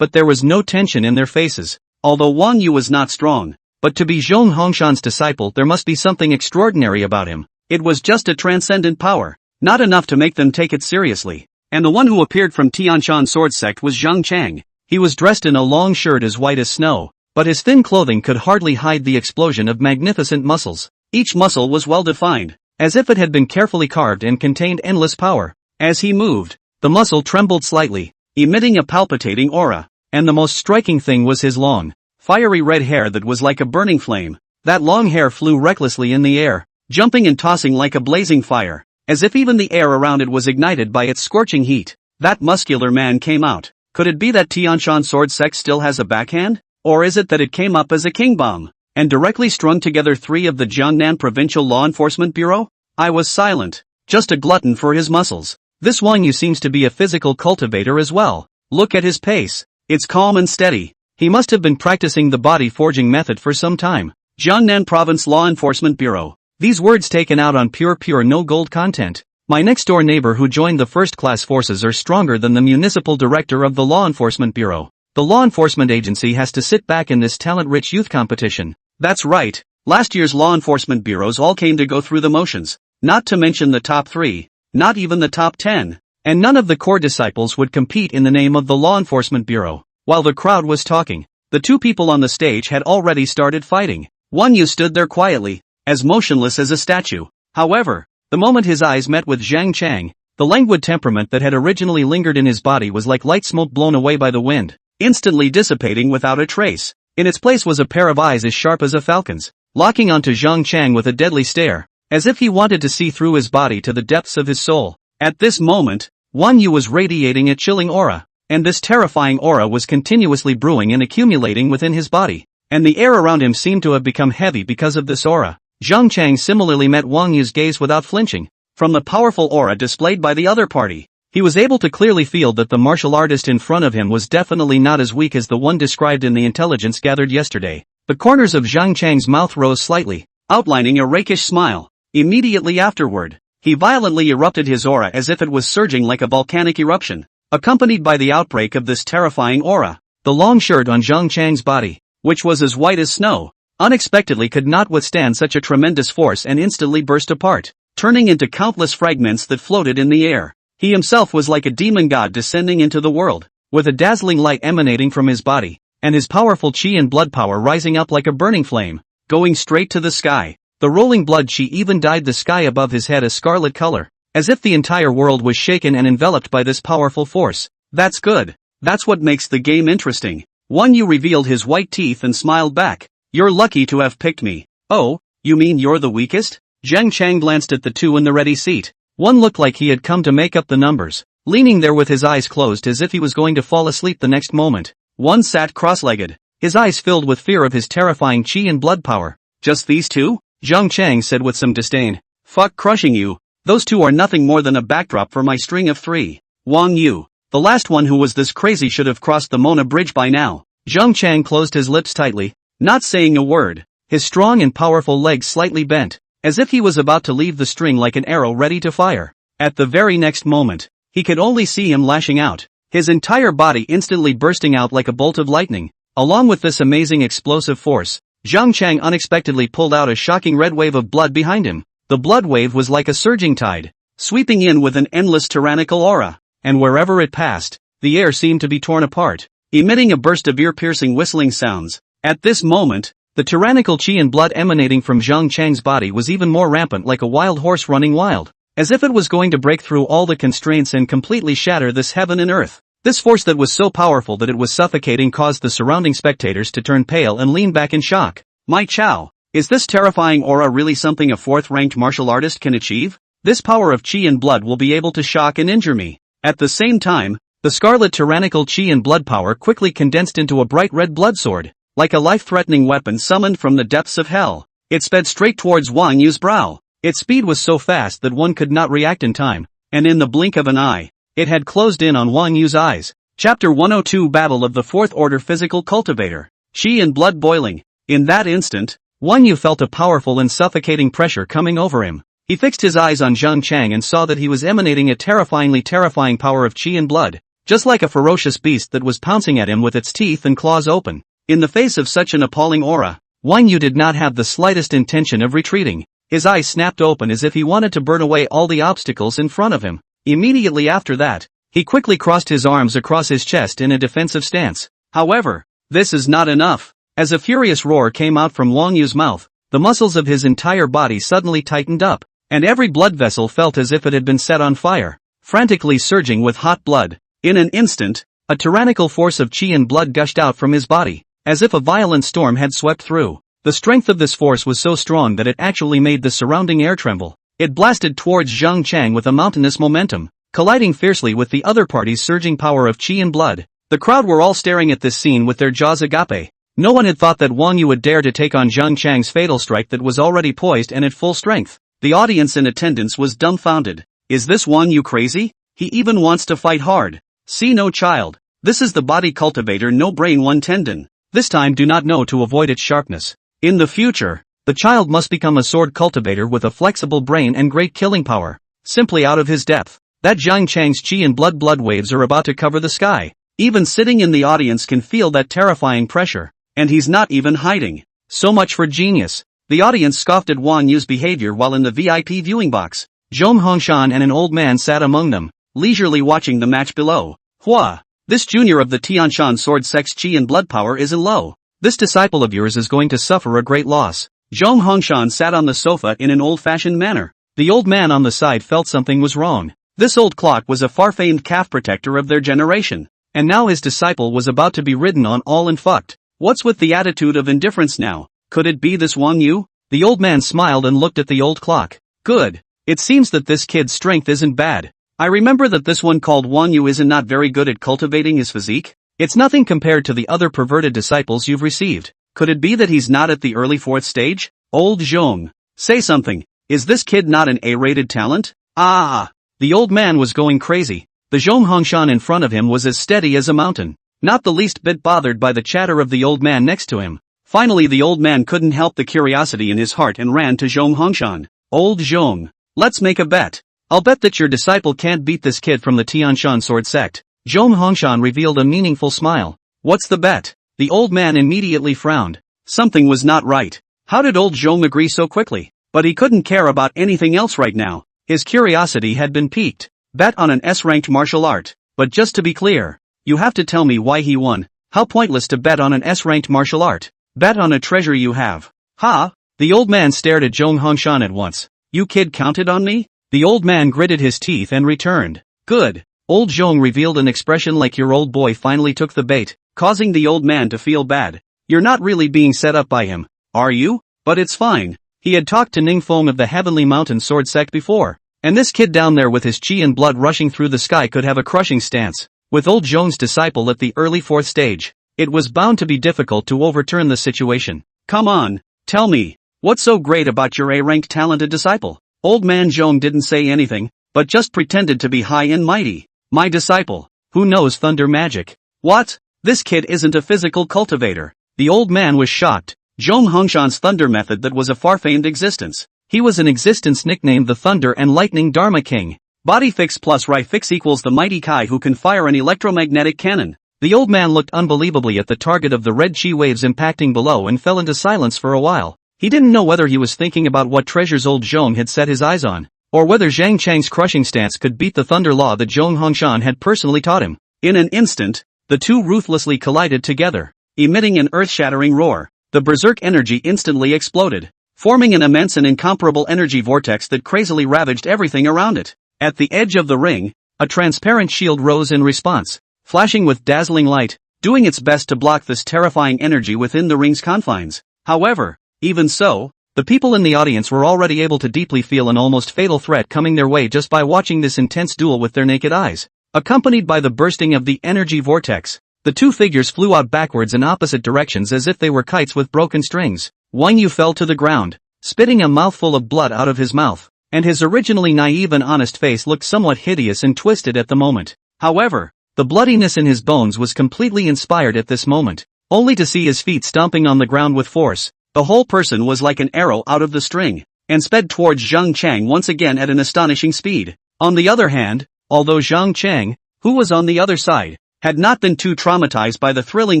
but there was no tension in their faces. Although Wang Yu was not strong, but to be Zhong Hongshan's disciple there must be something extraordinary about him. It was just a transcendent power, not enough to make them take it seriously. And the one who appeared from Tianshan Sword Sect was Zhang Chang. He was dressed in a long shirt as white as snow, but his thin clothing could hardly hide the explosion of magnificent muscles. Each muscle was well defined, as if it had been carefully carved and contained endless power. As he moved, the muscle trembled slightly, emitting a palpitating aura. And the most striking thing was his long, fiery red hair that was like a burning flame. That long hair flew recklessly in the air, jumping and tossing like a blazing fire, as if even the air around it was ignited by its scorching heat. That muscular man came out. Could it be that Tianshan Sword Sect still has a backhand? Or is it that it came up as a king bomb, and directly strung together three of the Jiangnan Provincial Law Enforcement Bureau? I was silent, just a glutton for his muscles. This Wang Yu seems to be a physical cultivator as well. Look at his pace. It's calm and steady. He must have been practicing the body forging method for some time. Jiangnan Province Law Enforcement Bureau. These words taken out on pure no gold content. My next door neighbor who joined the first-class forces are stronger than the municipal director of the Law Enforcement Bureau. The law enforcement agency has to sit back in this talent-rich youth competition. That's right. Last year's law enforcement bureaus all came to go through the motions. Not to mention the top 3. Not even the top 10. And none of the core disciples would compete in the name of the Law Enforcement Bureau. While the crowd was talking, the two people on the stage had already started fighting. Wang Yu stood there quietly, as motionless as a statue. However, the moment his eyes met with Zhang Chang, the languid temperament that had originally lingered in his body was like light smoke blown away by the wind, instantly dissipating without a trace. In its place was a pair of eyes as sharp as a falcon's, locking onto Zhang Chang with a deadly stare, as if he wanted to see through his body to the depths of his soul. At this moment, Wang Yu was radiating a chilling aura, and this terrifying aura was continuously brewing and accumulating within his body, and the air around him seemed to have become heavy because of this aura. Zhang Chang similarly met Wang Yu's gaze without flinching. From the powerful aura displayed by the other party, he was able to clearly feel that the martial artist in front of him was definitely not as weak as the one described in the intelligence gathered yesterday. The corners of Zhang Chang's mouth rose slightly, outlining a rakish smile. Immediately afterward, he violently erupted his aura as if it was surging like a volcanic eruption, accompanied by the outbreak of this terrifying aura. The long shirt on Zhang Chang's body, which was as white as snow, unexpectedly could not withstand such a tremendous force and instantly burst apart. turning into countless fragments that floated in the air. He himself was like a demon god descending into the world, with a dazzling light emanating from his body, and his powerful chi and blood power rising up like a burning flame, going straight to the sky. The rolling blood chi even dyed the sky above his head a scarlet color, as if the entire world was shaken and enveloped by this powerful force. That's good. That's what makes the game interesting. Wang Yu revealed his white teeth and smiled back. You're lucky to have picked me. Oh, you mean you're the weakest? Zhang Chang glanced at the two in the ready seat. One looked like he had come to make up the numbers, leaning there with his eyes closed as if he was going to fall asleep the next moment. One sat cross-legged, his eyes filled with fear of his terrifying chi and blood power. Just these two? Zhang Chang said with some disdain. Fuck crushing you. Those two are nothing more than a backdrop for my string of three. Wang Yu, the last one who was this crazy should have crossed the Mona Bridge by now. Zhang Chang closed his lips tightly, not saying a word, his strong and powerful legs slightly bent, as if he was about to leave the string like an arrow ready to fire. At the very next moment, he could only see him lashing out, his entire body instantly bursting out like a bolt of lightning. Along with this amazing explosive force, Zhang Chang unexpectedly pulled out a shocking red wave of blood behind him. The blood wave was like a surging tide, sweeping in with an endless tyrannical aura, and wherever it passed, the air seemed to be torn apart, emitting a burst of ear-piercing whistling sounds. At this moment, the tyrannical chi and blood emanating from Zhang Chang's body was even more rampant, like a wild horse running wild, as if it was going to break through all the constraints and completely shatter this heaven and earth. This force that was so powerful that it was suffocating caused the surrounding spectators to turn pale and lean back in shock. My chow, is this terrifying aura really something a fourth-ranked martial artist can achieve? This power of chi and blood will be able to shock and injure me. At the same time, the scarlet tyrannical chi and blood power quickly condensed into a bright red blood sword, like a life-threatening weapon summoned from the depths of hell. It sped straight towards Wang Yu's brow. Its speed was so fast that one could not react in time, and in the blink of an eye, it had closed in on Wang Yu's eyes. Chapter 102 Battle of the Fourth Order Physical Cultivator. Chi and blood boiling. In that instant, Wang Yu felt a powerful and suffocating pressure coming over him. He fixed his eyes on Zhang Chang and saw that he was emanating a terrifying power of chi and blood, just like a ferocious beast that was pouncing at him with its teeth and claws open. In the face of such an appalling aura, Wang Yu did not have the slightest intention of retreating. His eyes snapped open as if he wanted to burn away all the obstacles in front of him. Immediately after that, he quickly crossed his arms across his chest in a defensive stance. However, this is not enough. As a furious roar came out from Wang Yu's mouth, the muscles of his entire body suddenly tightened up, and every blood vessel felt as if it had been set on fire, frantically surging with hot blood. In an instant, a tyrannical force of chi and blood gushed out from his body, as if a violent storm had swept through. The strength of this force was so strong that it actually made the surrounding air tremble. It blasted towards Zhang Chang with a mountainous momentum, colliding fiercely with the other party's surging power of chi and blood. The crowd were all staring at this scene with their jaws agape. No one had thought that Wang Yu would dare to take on Zhang Chang's fatal strike that was already poised and at full strength. The audience in attendance was dumbfounded. Is this Wang Yu crazy? He even wants to fight hard. See no child. This is the body cultivator, no brain, one tendon. This time do not know to avoid its sharpness. In the future, the child must become a sword cultivator with a flexible brain and great killing power. Simply out of his depth. That Zhang Chang's chi and blood waves are about to cover the sky. Even sitting in the audience can feel that terrifying pressure. And he's not even hiding. So much for genius. The audience scoffed at Wang Yu's behavior while in the VIP viewing box. Zhong Hongshan and an old man sat among them, leisurely watching the match below. Hua, this junior of the Tianshan sword sect's chi and blood power isn't low. This disciple of yours is going to suffer a great loss. Zhong Hongshan sat on the sofa in an old-fashioned manner. The old man on the side felt something was wrong. This old clock was a far-famed calf protector of their generation, and now his disciple was about to be ridden on all and fucked. What's with the attitude of indifference now? Could it be this Wang Yu? The old man smiled and looked at the old clock. Good. It seems that this kid's strength isn't bad. I remember that this one called Wang Yu isn't not very good at cultivating his physique. It's nothing compared to the other perverted disciples you've received. Could it be that he's not at the early fourth stage? Old Zhong, say something. Is this kid not an A-rated talent? Ah! The old man was going crazy. The Zhong Hongshan in front of him was as steady as a mountain, not the least bit bothered by the chatter of the old man next to him. Finally the old man couldn't help the curiosity in his heart and ran to Zhong Hongshan. Old Zhong, let's make a bet. I'll bet that your disciple can't beat this kid from the Tianshan sword sect. Zhong Hongshan revealed a meaningful smile. What's the bet? The old man immediately frowned. Something was not right. How did old Zhong agree so quickly? But he couldn't care about anything else right now. His curiosity had been piqued. Bet on an S-ranked martial art. But just to be clear, you have to tell me why he won. How pointless to bet on an S-ranked martial art. Bet on a treasure you have. Ha! The old man stared at Zhong Hongshan at once. You kid counted on me? The old man gritted his teeth and returned. Good. Old Zhong revealed an expression like your old boy finally took the bait, causing the old man to feel bad. You're not really being set up by him, are you? But it's fine. He had talked to Ningfeng of the Heavenly Mountain Sword Sect before. And this kid down there with his chi and blood rushing through the sky could have a crushing stance. With old Zhong's disciple at the early 4th stage, it was bound to be difficult to overturn the situation. Come on, tell me, what's so great about your A-ranked talented disciple? Old man Zhong didn't say anything, but just pretended to be high and mighty. My disciple, who knows thunder magic? What? This kid isn't a physical cultivator. The old man was shocked. Zhong Hongshan's thunder method that was a far-famed existence. He was an existence nicknamed the Thunder and Lightning Dharma King. Body fix plus Rai fix equals the mighty Kai who can fire an electromagnetic cannon. The old man looked unbelievably at the target of the red chi waves impacting below and fell into silence for a while. He didn't know whether he was thinking about what treasures old Zhong had set his eyes on, or whether Zhang Chang's crushing stance could beat the thunder law that Zhong Hongshan had personally taught him. In an instant, the two ruthlessly collided together, emitting an earth-shattering roar. The berserk energy instantly exploded, forming an immense and incomparable energy vortex that crazily ravaged everything around it. At the edge of the ring, a transparent shield rose in response, flashing with dazzling light, doing its best to block this terrifying energy within the ring's confines. However, even so, the people in the audience were already able to deeply feel an almost fatal threat coming their way just by watching this intense duel with their naked eyes. Accompanied by the bursting of the energy vortex, the two figures flew out backwards in opposite directions as if they were kites with broken strings. Wang Yu fell to the ground, spitting a mouthful of blood out of his mouth, and his originally naive and honest face looked somewhat hideous and twisted at the moment. However, the bloodiness in his bones was completely inspired at this moment, only to see his feet stomping on the ground with force. The whole person was like an arrow out of the string, and sped towards Zhang Chang once again at an astonishing speed. On the other hand, although Zhang Chang, who was on the other side, had not been too traumatized by the thrilling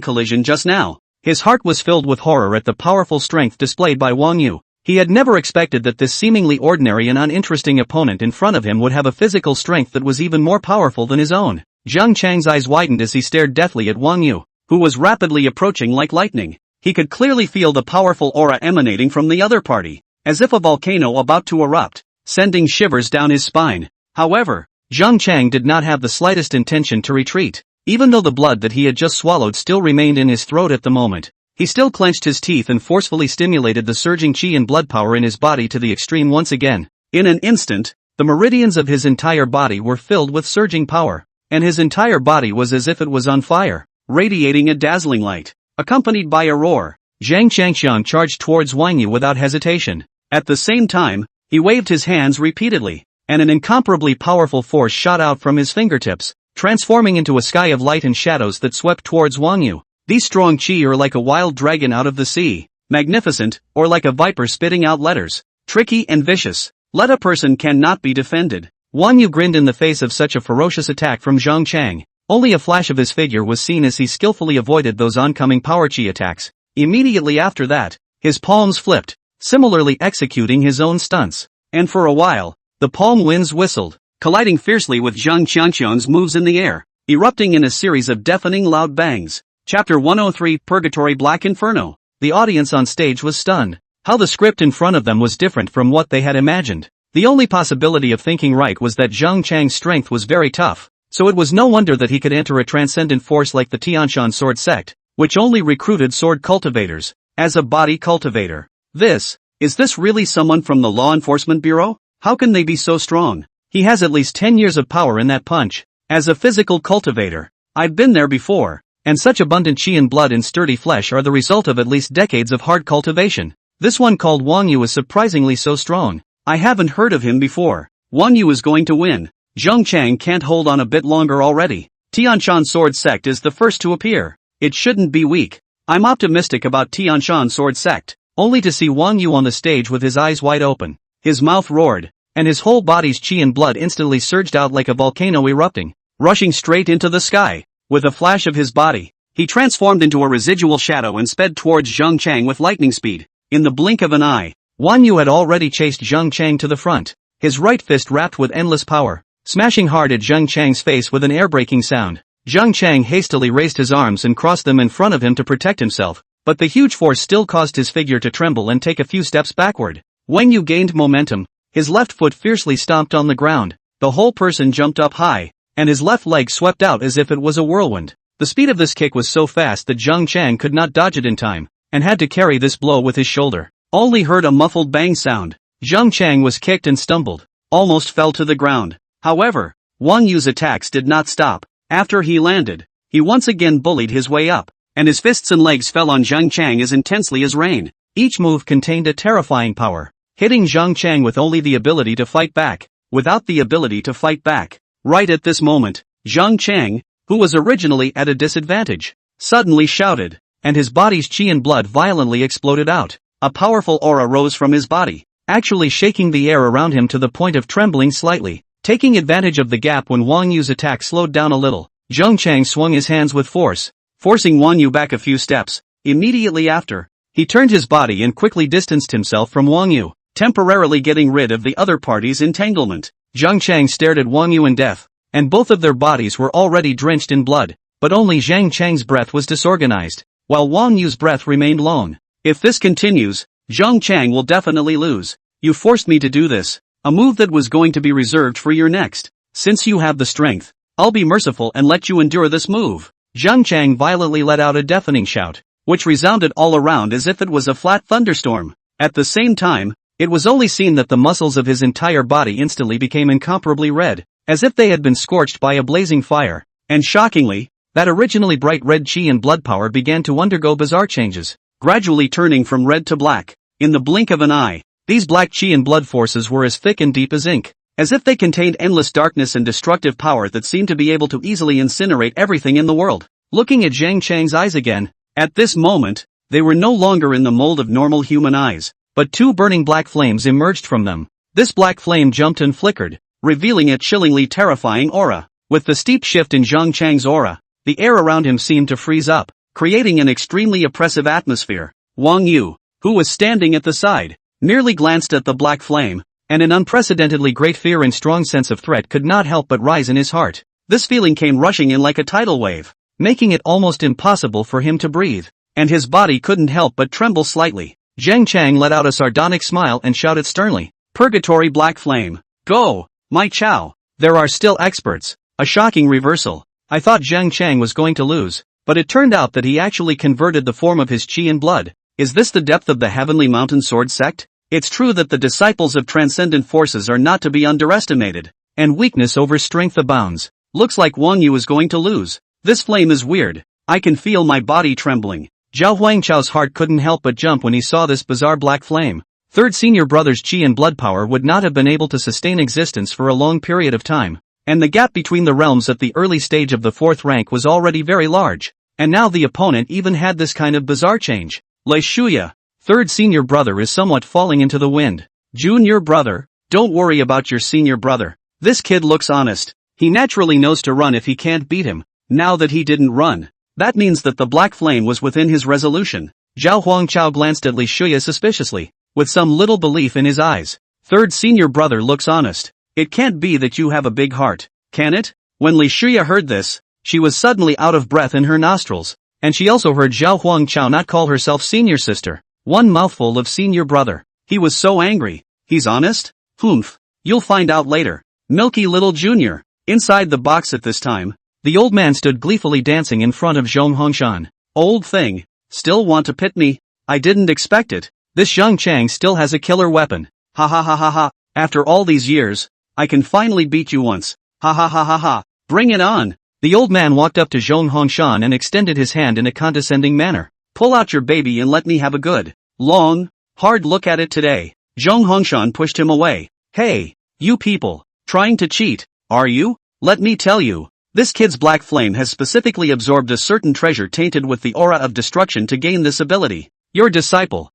collision just now, his heart was filled with horror at the powerful strength displayed by Wang Yu. He had never expected that this seemingly ordinary and uninteresting opponent in front of him would have a physical strength that was even more powerful than his own. Zhang Chang's eyes widened as he stared deathly at Wang Yu, who was rapidly approaching like lightning. He could clearly feel the powerful aura emanating from the other party, as if a volcano about to erupt, sending shivers down his spine. However, Zhang Chang did not have the slightest intention to retreat. Even though the blood that he had just swallowed still remained in his throat at the moment, he still clenched his teeth and forcefully stimulated the surging chi and blood power in his body to the extreme once again. In an instant, the meridians of his entire body were filled with surging power, and his entire body was as if it was on fire, radiating a dazzling light. Accompanied by a roar, Zhang Changxiang charged towards Wang Yu without hesitation. At the same time, he waved his hands repeatedly, and an incomparably powerful force shot out from his fingertips, transforming into a sky of light and shadows that swept towards Wang Yu. These strong chi are like a wild dragon out of the sea, magnificent, or like a viper spitting out letters, tricky and vicious. Let a person cannot be defended. Wang Yu grinned in the face of such a ferocious attack from Zhang Chang. Only a flash of his figure was seen as he skillfully avoided those oncoming power chi attacks. Immediately after that, his palms flipped, similarly executing his own stunts. And for a while, the palm winds whistled, colliding fiercely with Zhang Qianqian's moves in the air, erupting in a series of deafening loud bangs. Chapter 103 Purgatory Black Inferno. The audience on stage was stunned. How the script in front of them was different from what they had imagined. The only possibility of thinking right was that Zhang Chang's strength was very tough, so it was no wonder that he could enter a transcendent force like the Tianshan Sword Sect, which only recruited sword cultivators, as a body cultivator. Is this really someone from the Law Enforcement Bureau? How can they be so strong? He has at least 10 years of power in that punch. As a physical cultivator, I've been there before, and such abundant chi and blood and sturdy flesh are the result of at least decades of hard cultivation. This one called Wang Yu is surprisingly so strong. I haven't heard of him before. Wang Yu is going to win. Zhang Chang can't hold on a bit longer already. Tianshan Sword Sect is the first to appear. It shouldn't be weak. I'm optimistic about Tianshan Sword Sect, only to see Wang Yu on the stage with his eyes wide open. His mouth roared, and his whole body's chi and blood instantly surged out like a volcano erupting, rushing straight into the sky. With a flash of his body, he transformed into a residual shadow and sped towards Zhang Chang with lightning speed. In the blink of an eye, Wang Yu had already chased Zheng Chang to the front, his right fist wrapped with endless power, smashing hard at Zheng Chang's face with an air-breaking sound. Zheng Chang hastily raised his arms and crossed them in front of him to protect himself, but the huge force still caused his figure to tremble and take a few steps backward. Wang Yu gained momentum, his left foot fiercely stomped on the ground, the whole person jumped up high, and his left leg swept out as if it was a whirlwind. The speed of this kick was so fast that Zheng Chang could not dodge it in time, and had to carry this blow with his shoulder. Only heard a muffled bang sound. Zheng Chang was kicked and stumbled, almost fell to the ground. However, Wang Yu's attacks did not stop. After he landed, he once again bullied his way up, and his fists and legs fell on Zheng Chang as intensely as rain. Each move contained a terrifying power, hitting Zheng Chang with only the ability to fight back, without the ability to fight back. Right at this moment, Zheng Chang, who was originally at a disadvantage, suddenly shouted, and his body's chi and blood violently exploded out. A powerful aura rose from his body, actually shaking the air around him to the point of trembling slightly. Taking advantage of the gap when Wang Yu's attack slowed down a little, Zheng Chang swung his hands with force, forcing Wang Yu back a few steps. Immediately after, he turned his body and quickly distanced himself from Wang Yu, temporarily getting rid of the other party's entanglement. Zheng Chang stared at Wang Yu in death, and both of their bodies were already drenched in blood, but only Zheng Chang's breath was disorganized, while Wang Yu's breath remained long. If this continues, Zheng Chang will definitely lose. You forced me to do this, a move that was going to be reserved for your next. Since you have the strength, I'll be merciful and let you endure this move. Zheng Chang violently let out a deafening shout, which resounded all around as if it was a flat thunderstorm. At the same time, it was only seen that the muscles of his entire body instantly became incomparably red, as if they had been scorched by a blazing fire. And shockingly, that originally bright red chi and blood power began to undergo bizarre changes, gradually turning from red to black. In the blink of an eye, these black chi and blood forces were as thick and deep as ink, as if they contained endless darkness and destructive power that seemed to be able to easily incinerate everything in the world. Looking at Zheng Chang's eyes again, at this moment, they were no longer in the mold of normal human eyes, but two burning black flames emerged from them. This black flame jumped and flickered, revealing a chillingly terrifying aura. With the steep shift in Zheng Chang's aura, the air around him seemed to freeze up, creating an extremely oppressive atmosphere. Wang Yu, who was standing at the side, merely glanced at the black flame, and an unprecedentedly great fear and strong sense of threat could not help but rise in his heart. This feeling came rushing in like a tidal wave, making it almost impossible for him to breathe, and his body couldn't help but tremble slightly. Zheng Chang let out a sardonic smile and shouted sternly, "Purgatory Black Flame, go, my Chow." There are still experts. A shocking reversal. I thought Zheng Chang was going to lose, but it turned out that he actually converted the form of his chi and blood. Is this the depth of the Heavenly Mountain Sword sect? It's true that the disciples of transcendent forces are not to be underestimated, and weakness over strength abounds. Looks like Wang Yu is going to lose. This flame is weird. I can feel my body trembling. Zhao Huangchao's heart couldn't help but jump when he saw this bizarre black flame. Third senior brother's chi and blood power would not have been able to sustain existence for a long period of time, and the gap between the realms at the early stage of the fourth rank was already very large, and now the opponent even had this kind of bizarre change. Lei Shuya, third senior brother, is somewhat falling into the wind. Junior brother, don't worry about your senior brother. This kid looks honest. He naturally knows to run if he can't beat him. Now that he didn't run, that means that the black flame was within his resolution. Zhao Huangchao glanced at Lei Shuya suspiciously, with some little belief in his eyes. Third senior brother looks honest. It can't be that you have a big heart, can it? When Lei Shuya heard this, she was suddenly out of breath in her nostrils, and she also heard Zhao Huangchao not call herself senior sister. One mouthful of senior brother. He was so angry. He's honest? Humph. You'll find out later. Milky little junior. Inside the box at this time, the old man stood gleefully dancing in front of Zhong Hongshan. Old thing. Still want to pit me? I didn't expect it. This Zheng Chang still has a killer weapon. Ha ha ha ha ha. After all these years, I can finally beat you once. Ha ha ha ha ha. Bring it on. The old man walked up to Zhong Hongshan and extended his hand in a condescending manner. Pull out your baby and let me have a good, long, hard look at it today. Zhong Hongshan pushed him away. Hey, you people, trying to cheat, are you? Let me tell you, this kid's black flame has specifically absorbed a certain treasure tainted with the aura of destruction to gain this ability. Your disciple,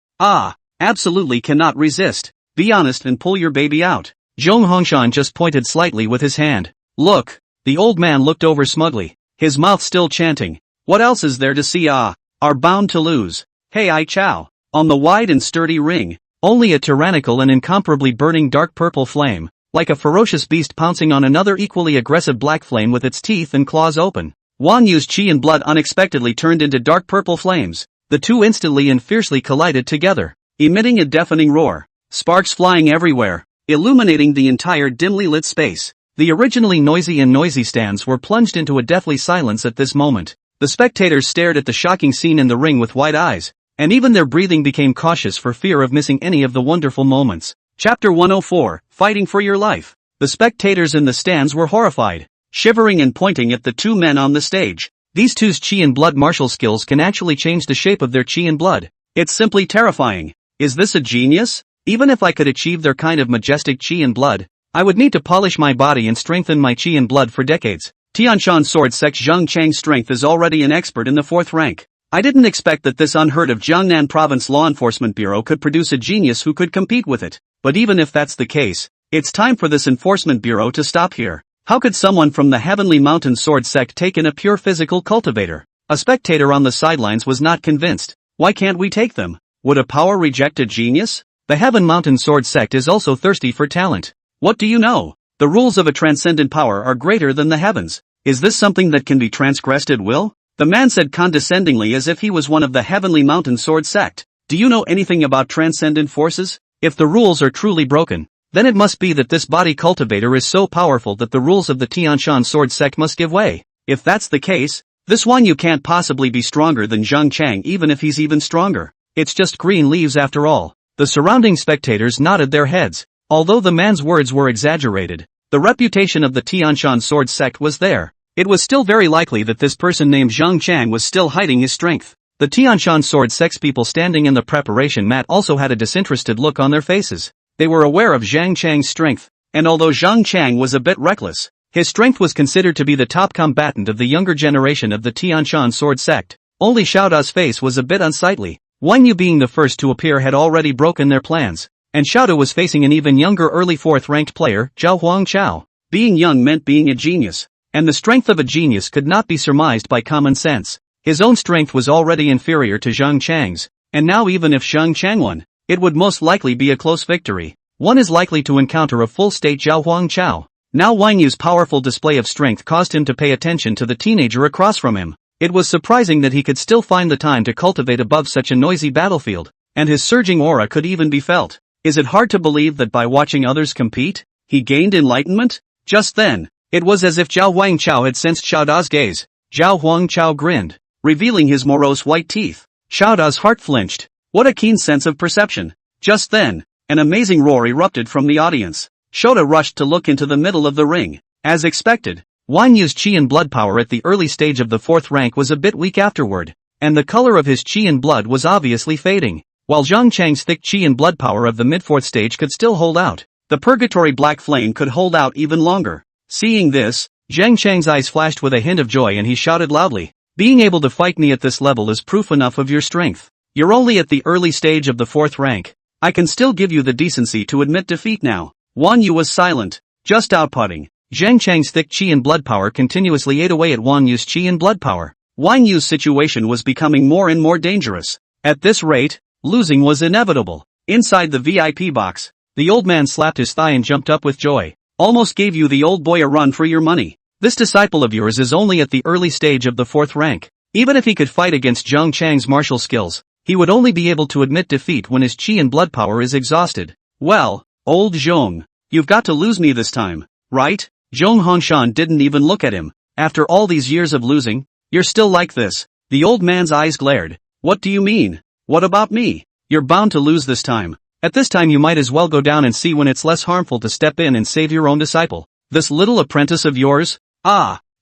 absolutely cannot resist. Be honest and pull your baby out. Zhong Hongshan just pointed slightly with his hand. Look, the old man looked over smugly, his mouth still chanting. What else is there to see? Are bound to lose. Hey I Chow. On the wide and sturdy ring, Only a tyrannical and incomparably burning dark purple flame, like a ferocious beast pouncing on another equally aggressive black flame with its teeth and claws open. Wang Yu's chi and blood unexpectedly turned into dark purple flames. The two instantly and fiercely collided together, emitting a deafening roar. Sparks flying everywhere, illuminating the entire dimly lit space. The originally noisy stands were plunged into a deathly silence at this moment. The spectators stared at the shocking scene in the ring with wide eyes, and even their breathing became cautious for fear of missing any of the wonderful moments. Chapter 104, Fighting for Your Life. The spectators in the stands were horrified, shivering and pointing at the two men on the stage. These two's chi and blood martial skills can actually change the shape of their chi and blood. It's simply terrifying. Is this a genius? Even if I could achieve their kind of majestic chi and blood, I would need to polish my body and strengthen my chi and blood for decades. Tianshan Sword Sect Zheng Chang's strength is already an expert in the 4th rank. I didn't expect that this unheard of Jiangnan Province Law Enforcement Bureau could produce a genius who could compete with it. But even if that's the case, it's time for this enforcement bureau to stop here. How could someone from the Heavenly Mountain Sword Sect take in a pure physical cultivator? A spectator on the sidelines was not convinced. Why can't we take them? Would a power reject a genius? The Heaven Mountain Sword Sect is also thirsty for talent. What do you know? The rules of a transcendent power are greater than the heavens. Is this something that can be transgressed at will? The man said condescendingly as if he was one of the Heavenly Mountain Sword Sect. Do you know anything about transcendent forces? If the rules are truly broken, then it must be that this body cultivator is so powerful that the rules of the Tianshan Sword Sect must give way. If that's the case, this Wan Yu can't possibly be stronger than Zheng Chang even if he's even stronger. It's just green leaves after all. The surrounding spectators nodded their heads. Although the man's words were exaggerated, the reputation of the Tianshan Sword Sect was there. It was still very likely that this person named Zheng Chang was still hiding his strength. The Tianshan Sword Sect's people standing in the preparation mat also had a disinterested look on their faces. They were aware of Zheng Chang's strength, and although Zheng Chang was a bit reckless, his strength was considered to be the top combatant of the younger generation of the Tianshan Sword Sect. Only Xiao Da's face was a bit unsightly. Wang Yu being the first to appear had already broken their plans, and Xiao Da was facing an even younger early 4th ranked player, Zhao Huang Chao. Being young meant being a genius, and the strength of a genius could not be surmised by common sense. His own strength was already inferior to Zheng Chang's, and now even if Zheng Chang won, it would most likely be a close victory. One is likely to encounter a full-state Zhao Huang Chao. Now Wang Yu's powerful display of strength caused him to pay attention to the teenager across from him. It was surprising that he could still find the time to cultivate above such a noisy battlefield, and his surging aura could even be felt. Is it hard to believe that by watching others compete, he gained enlightenment? Just then, it was as if Zhao Huang Chao had sensed Xiao Da's gaze. Zhao Huang Chao grinned, revealing his morose white teeth. Xiao Da's heart flinched. What a keen sense of perception. Just then, an amazing roar erupted from the audience. Shota rushed to look into the middle of the ring. As expected, Wang Yu's chi and blood power at the early stage of the 4th rank was a bit weak afterward, and the color of his chi and blood was obviously fading, while Zheng Chang's thick chi and blood power of the mid-4th stage could still hold out. The purgatory black flame could hold out even longer. Seeing this, Zheng Chang's eyes flashed with a hint of joy and he shouted loudly, "Being able to fight me at this level is proof enough of your strength. You're only at the early stage of the 4th rank. I can still give you the decency to admit defeat now." Wang Yu was silent, just outputting. Zheng Chang's thick chi and blood power continuously ate away at Wang Yu's chi and blood power. Wang Yu's situation was becoming more and more dangerous. At this rate, losing was inevitable. Inside the VIP box, the old man slapped his thigh and jumped up with joy. "Almost gave you the old boy a run for your money. This disciple of yours is only at the early stage of the 4th rank. Even if he could fight against Zheng Chang's martial skills, he would only be able to admit defeat when his chi and blood power is exhausted. Well, old Zhong, you've got to lose me this time, right?" Zhong Hongshan didn't even look at him. "After all these years of losing, you're still like this?" The old man's eyes glared. "What do you mean? What about me? You're bound to lose this time. At this time you might as well go down and see when it's less harmful to step in and save your own disciple. This little apprentice of yours,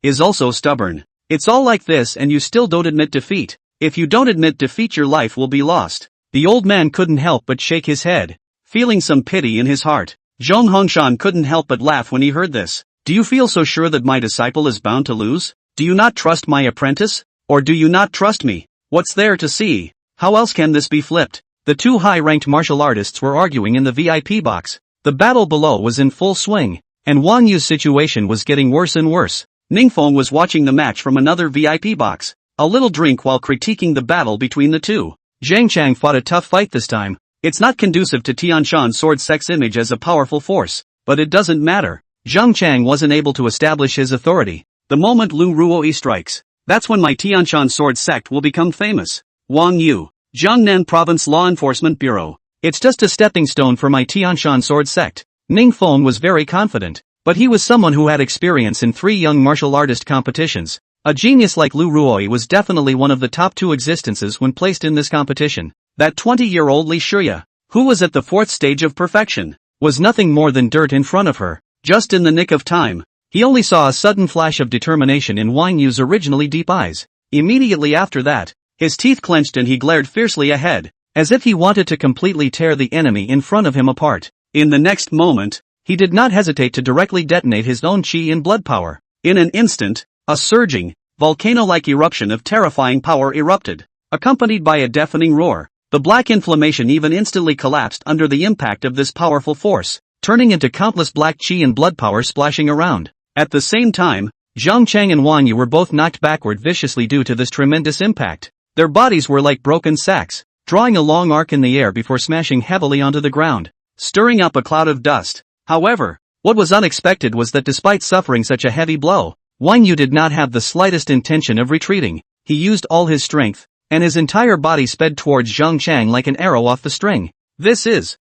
is also stubborn. It's all like this and you still don't admit defeat. If you don't admit defeat your life will be lost." The old man couldn't help but shake his head, feeling some pity in his heart. Zhong Hongshan couldn't help but laugh when he heard this. "Do you feel so sure that my disciple is bound to lose? Do you not trust my apprentice? Or do you not trust me? What's there to see? How else can this be flipped?" The two high-ranked martial artists were arguing in the VIP box. The battle below was in full swing, and Wang Yu's situation was getting worse and worse. Ningfeng was watching the match from another VIP box, a little drink while critiquing the battle between the two. Zheng Chang fought a tough fight this time. It's not conducive to Tianshan sword sect's image as a powerful force, but it doesn't matter. Zhang Chang wasn't able to establish his authority. The moment Lu Ruoyi strikes, that's when my Tianshan sword sect will become famous. Wang Yu, Jiangnan Province Law Enforcement Bureau. It's just a stepping stone for my Tianshan sword sect. Ning Feng was very confident, but he was someone who had experience in 3 young martial artist competitions. A genius like Lu Ruoyi was definitely one of the top 2 existences when placed in this competition. That 20-year-old Li Shuya, who was at the 4th stage of perfection, was nothing more than dirt in front of her. Just in the nick of time, he only saw a sudden flash of determination in Wang Yu's originally deep eyes. Immediately after that, his teeth clenched and he glared fiercely ahead, as if he wanted to completely tear the enemy in front of him apart. In the next moment, he did not hesitate to directly detonate his own chi and blood power. In an instant, a surging, volcano-like eruption of terrifying power erupted, accompanied by a deafening roar. The black inflammation even instantly collapsed under the impact of this powerful force, turning into countless black chi and blood power splashing around. At the same time, Zhang Chang and Wang Yu were both knocked backward viciously due to this tremendous impact. Their bodies were like broken sacks, drawing a long arc in the air before smashing heavily onto the ground, stirring up a cloud of dust. However, what was unexpected was that despite suffering such a heavy blow, Wang Yu did not have the slightest intention of retreating. He used all his strength, and his entire body sped towards Zhang Chang like an arrow off the string. This is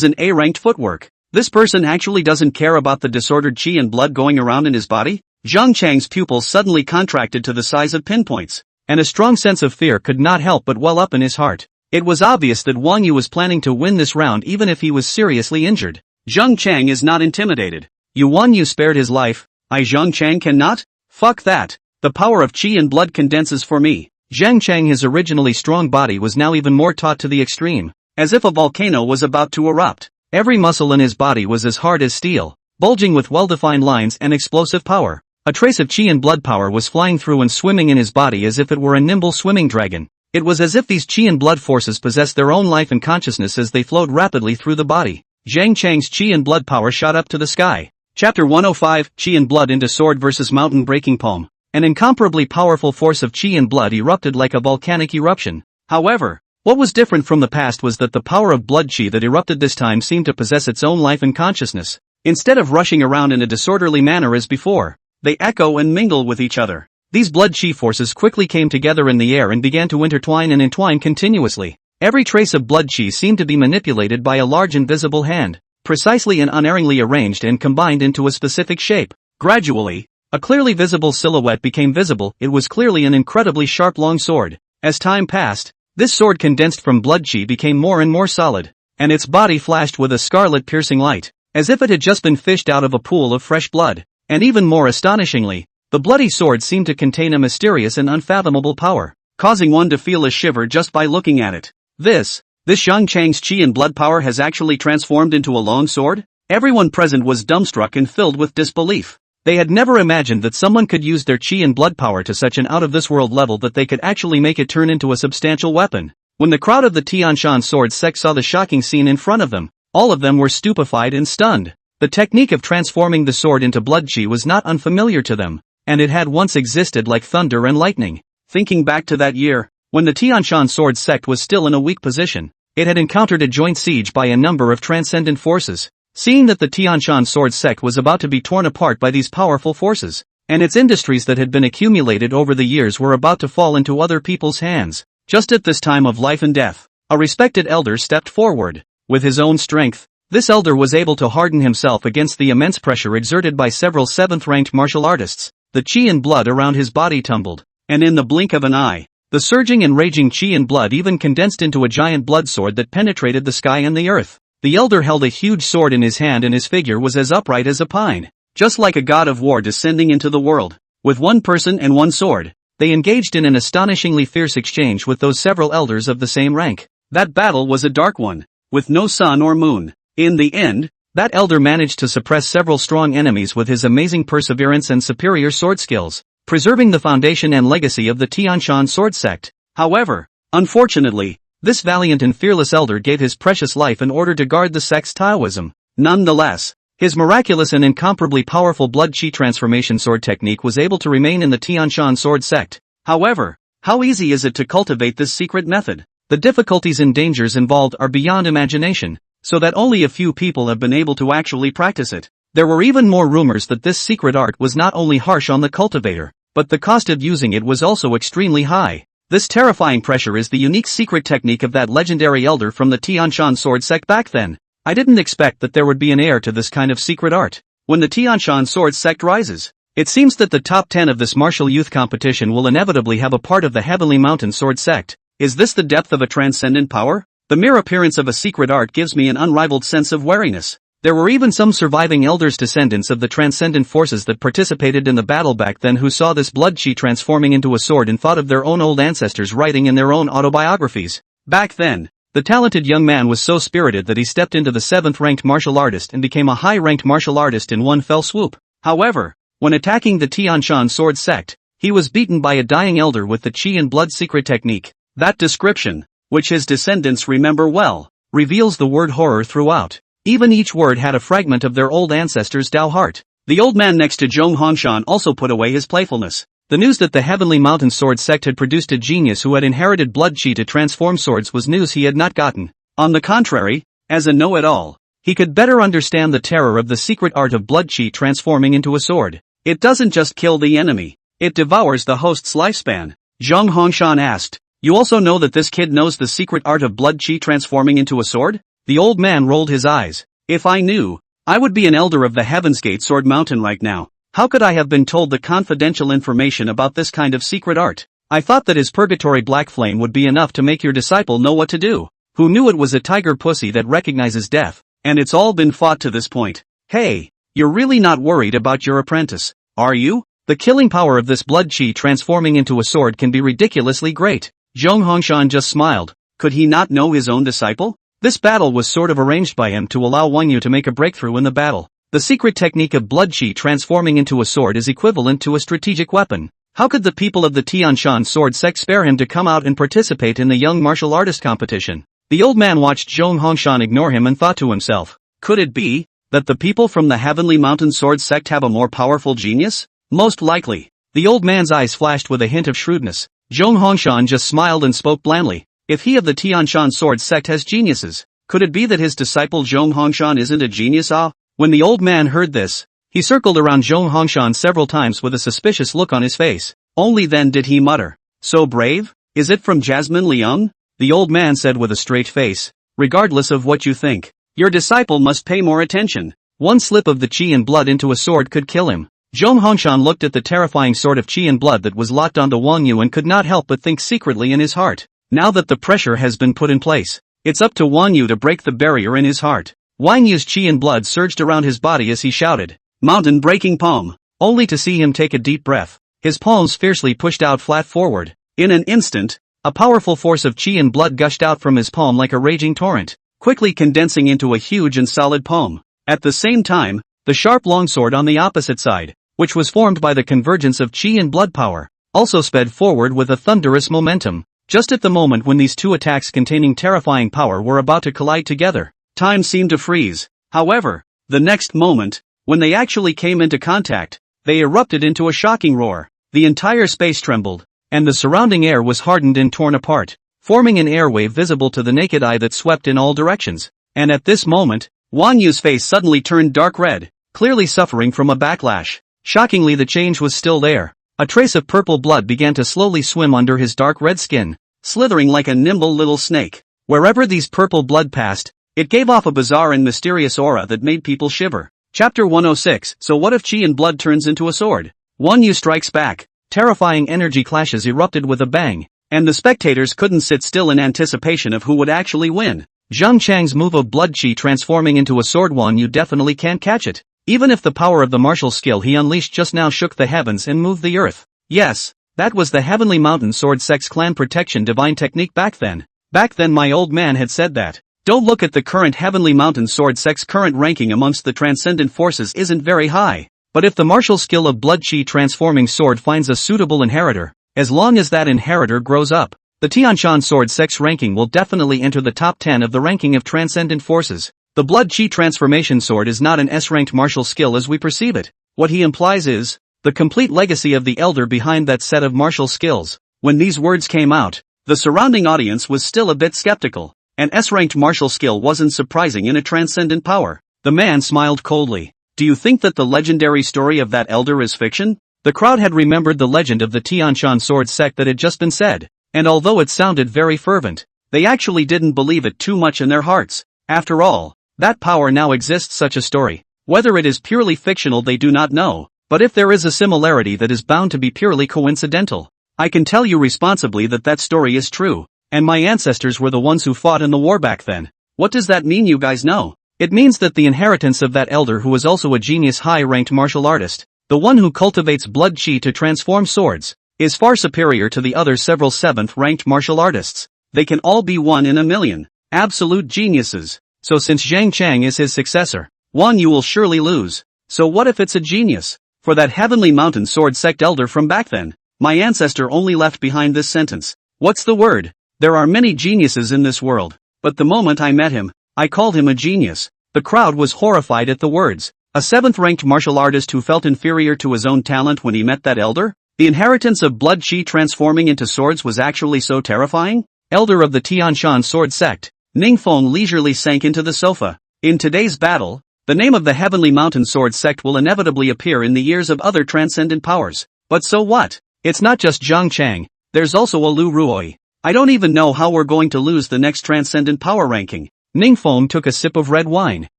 an A-ranked footwork. This person actually doesn't care about the disordered chi and blood going around in his body? Zhang Chang's pupils suddenly contracted to the size of pinpoints, and a strong sense of fear could not help but well up in his heart. It was obvious that Wang Yu was planning to win this round even if he was seriously injured. Zhang Chang is not intimidated. Wang Yu spared his life. I Zhang Chang cannot? Fuck that. The power of chi and blood condenses for me. Zhang Chang, his originally strong body was now even more taut to the extreme, as if a volcano was about to erupt. Every muscle in his body was as hard as steel, bulging with well-defined lines and explosive power. A trace of chi and blood power was flying through and swimming in his body as if it were a nimble swimming dragon. It was as if these chi and blood forces possessed their own life and consciousness as they flowed rapidly through the body. Zhang Chang's chi and blood power shot up to the sky. Chapter 105, Chi and Blood into Sword vs. Mountain Breaking Poem. An incomparably powerful force of chi and blood erupted like a volcanic eruption. However, what was different from the past was that the power of blood chi that erupted this time seemed to possess its own life and consciousness. Instead of rushing around in a disorderly manner as before, they echo and mingle with each other. These blood chi forces quickly came together in the air and began to intertwine and entwine continuously. Every trace of blood chi seemed to be manipulated by a large invisible hand, precisely and unerringly arranged and combined into a specific shape. Gradually, a clearly visible silhouette became visible. It was clearly an incredibly sharp long sword. As time passed, this sword condensed from blood chi became more and more solid, and its body flashed with a scarlet piercing light, as if it had just been fished out of a pool of fresh blood. And even more astonishingly, the bloody sword seemed to contain a mysterious and unfathomable power, causing one to feel a shiver just by looking at it. This Zhang Chang's chi and blood power has actually transformed into a long sword? Everyone present was dumbstruck and filled with disbelief. They had never imagined that someone could use their chi and blood power to such an out-of-this-world level that they could actually make it turn into a substantial weapon. When the crowd of the Tianshan sword sect saw the shocking scene in front of them, all of them were stupefied and stunned. The technique of transforming the sword into blood chi was not unfamiliar to them, and it had once existed like thunder and lightning. Thinking back to that year, when the Tianshan sword sect was still in a weak position, it had encountered a joint siege by a number of transcendent forces. Seeing that the Tianshan sword sect was about to be torn apart by these powerful forces, and its industries that had been accumulated over the years were about to fall into other people's hands, just at this time of life and death, a respected elder stepped forward. With his own strength, this elder was able to harden himself against the immense pressure exerted by several 7th-ranked martial artists. The chi and blood around his body tumbled, and in the blink of an eye, the surging and raging chi and blood even condensed into a giant blood sword that penetrated the sky and the earth. The elder held a huge sword in his hand and his figure was as upright as a pine, just like a god of war descending into the world. With one person and one sword, they engaged in an astonishingly fierce exchange with those several elders of the same rank. That battle was a dark one, with no sun or moon. In the end, that elder managed to suppress several strong enemies with his amazing perseverance and superior sword skills, preserving the foundation and legacy of the Tianshan sword sect. However, unfortunately, this valiant and fearless elder gave his precious life in order to guard the sect's Taoism. Nonetheless, his miraculous and incomparably powerful blood chi transformation sword technique was able to remain in the Tianshan sword sect. However, how easy is it to cultivate this secret method? The difficulties and dangers involved are beyond imagination, so that only a few people have been able to actually practice it. There were even more rumors that this secret art was not only harsh on the cultivator, but the cost of using it was also extremely high. This terrifying pressure is the unique secret technique of that legendary elder from the Tianshan sword sect back then. I didn't expect that there would be an heir to this kind of secret art. When the Tianshan sword sect rises, it seems that the top 10 of this martial youth competition will inevitably have a part of the Heavenly Mountain sword sect. Is this the depth of a transcendent power? The mere appearance of a secret art gives me an unrivaled sense of wariness. There were even some surviving elders descendants of the transcendent forces that participated in the battle back then who saw this blood chi transforming into a sword and thought of their own old ancestors writing in their own autobiographies. Back then, the talented young man was so spirited that he stepped into the 7th-ranked martial artist and became a high-ranked martial artist in one fell swoop. However, when attacking the Tianshan sword sect, he was beaten by a dying elder with the chi and blood secret technique. That description, which his descendants remember well, reveals the word horror throughout. Even each word had a fragment of their old ancestors' Dao heart. The old man next to Zhong Hongshan also put away his playfulness. The news that the Heavenly Mountain Sword sect had produced a genius who had inherited blood chi to transform swords was news he had not gotten. On the contrary, as a know-it-all, he could better understand the terror of the secret art of blood chi transforming into a sword. It doesn't just kill the enemy, it devours the host's lifespan. Zhong Hongshan asked, "You also know that this kid knows the secret art of blood chi transforming into a sword?" The old man rolled his eyes. "If I knew, I would be an elder of the Heaven's Gate Sword Mountain right now. How could I have been told the confidential information about this kind of secret art? I thought that his purgatory black flame would be enough to make your disciple know what to do. Who knew it was a tiger pussy that recognizes death, and it's all been fought to this point. Hey, you're really not worried about your apprentice, are you? The killing power of this blood chi transforming into a sword can be ridiculously great." Zhong Hongshan just smiled. Could he not know his own disciple? This battle was sort of arranged by him to allow Wang Yu to make a breakthrough in the battle. The secret technique of blood chi transforming into a sword is equivalent to a strategic weapon. How could the people of the Tianshan sword sect spare him to come out and participate in the young martial artist competition? The old man watched Zhong Hongshan ignore him and thought to himself, could it be that the people from the Heavenly Mountain sword sect have a more powerful genius? Most likely. The old man's eyes flashed with a hint of shrewdness. Zhong Hongshan just smiled and spoke blandly. If he of the Tianshan sword sect has geniuses, could it be that his disciple Zhong Hongshan isn't a genius? When the old man heard this, he circled around Zhong Hongshan several times with a suspicious look on his face. Only then did he mutter, "So brave? Is it from Jasmine Liang?" The old man said with a straight face, "Regardless of what you think, your disciple must pay more attention. One slip of the chi and blood into a sword could kill him." Zhong Hongshan looked at the terrifying sword of chi and blood that was locked onto Wang Yu and could not help but think secretly in his heart. Now that the pressure has been put in place, it's up to Wang Yu to break the barrier in his heart. Wang Yu's chi and blood surged around his body as he shouted, "Mountain-breaking palm," only to see him take a deep breath. His palms fiercely pushed out flat forward. In an instant, a powerful force of chi and blood gushed out from his palm like a raging torrent, quickly condensing into a huge and solid palm. At the same time, the sharp longsword on the opposite side, which was formed by the convergence of chi and blood power, also sped forward with a thunderous momentum. Just at the moment when these two attacks containing terrifying power were about to collide together, time seemed to freeze. However, the next moment, when they actually came into contact, they erupted into a shocking roar. The entire space trembled, and the surrounding air was hardened and torn apart, forming an airwave visible to the naked eye that swept in all directions. And at this moment, Wang Yu's face suddenly turned dark red, clearly suffering from a backlash. Shockingly, the change was still there. A trace of purple blood began to slowly swim under his dark red skin, slithering like a nimble little snake. Wherever these purple blood passed, it gave off a bizarre and mysterious aura that made people shiver. Chapter 106. So what if chi and blood turns into a sword? Wang Yu strikes back. Terrifying energy clashes erupted with a bang, and the spectators couldn't sit still in anticipation of who would actually win. Zhang Chang's move of blood chi transforming into a sword. Wang Yu definitely can't catch it. Even if the power of the martial skill he unleashed just now shook the heavens and moved the earth. Yes, that was the Heavenly Mountain Sword Sect's clan protection divine technique back then. Back then my old man had said that. Don't look at the current Heavenly Mountain Sword Sect's current ranking amongst the transcendent forces isn't very high. But if the martial skill of blood chi transforming sword finds a suitable inheritor, as long as that inheritor grows up, the Tianshan Sword Sect's ranking will definitely enter the top 10 of the ranking of transcendent forces. The blood chi transformation sword is not an S-ranked martial skill as we perceive it. What he implies is the complete legacy of the elder behind that set of martial skills. When these words came out, The surrounding audience was still a bit skeptical. An S-ranked martial skill wasn't surprising in a transcendent power. The man smiled coldly. Do you think that the legendary story of that elder is fiction? The crowd had remembered the legend of the Tianshan sword sect that had just been said, and although it sounded very fervent, they actually didn't believe it too much in their hearts. After all, that power now exists such a story. Whether it is purely fictional they do not know, but if there is a similarity that is bound to be purely coincidental, I can tell you responsibly that that story is true, and my ancestors were the ones who fought in the war back then. What does that mean, you guys know? It means that the inheritance of that elder who is also a genius high-ranked martial artist, the one who cultivates blood chi to transform swords, is far superior to the other several 7th-ranked martial artists. They can all be 1 in a million. Absolute geniuses. So since Zhang Chang is his successor, Wang Yu will surely lose. So what if it's a genius? For that heavenly mountain sword sect elder from back then, my ancestor only left behind this sentence. What's the word? There are many geniuses in this world, but the moment I met him, I called him a genius. The crowd was horrified at the words. A 7th-ranked martial artist who felt inferior to his own talent when he met that elder? The inheritance of blood chi transforming into swords was actually so terrifying? Elder of the Tianshan sword sect, Ningfeng leisurely sank into the sofa. In today's battle, the name of the heavenly mountain sword sect will inevitably appear in the ears of other transcendent powers. But so what? It's not just Zhang Chang, there's also a Lu Ruoi. I don't even know how we're going to lose the next transcendent power ranking. Ningfeng took a sip of red wine,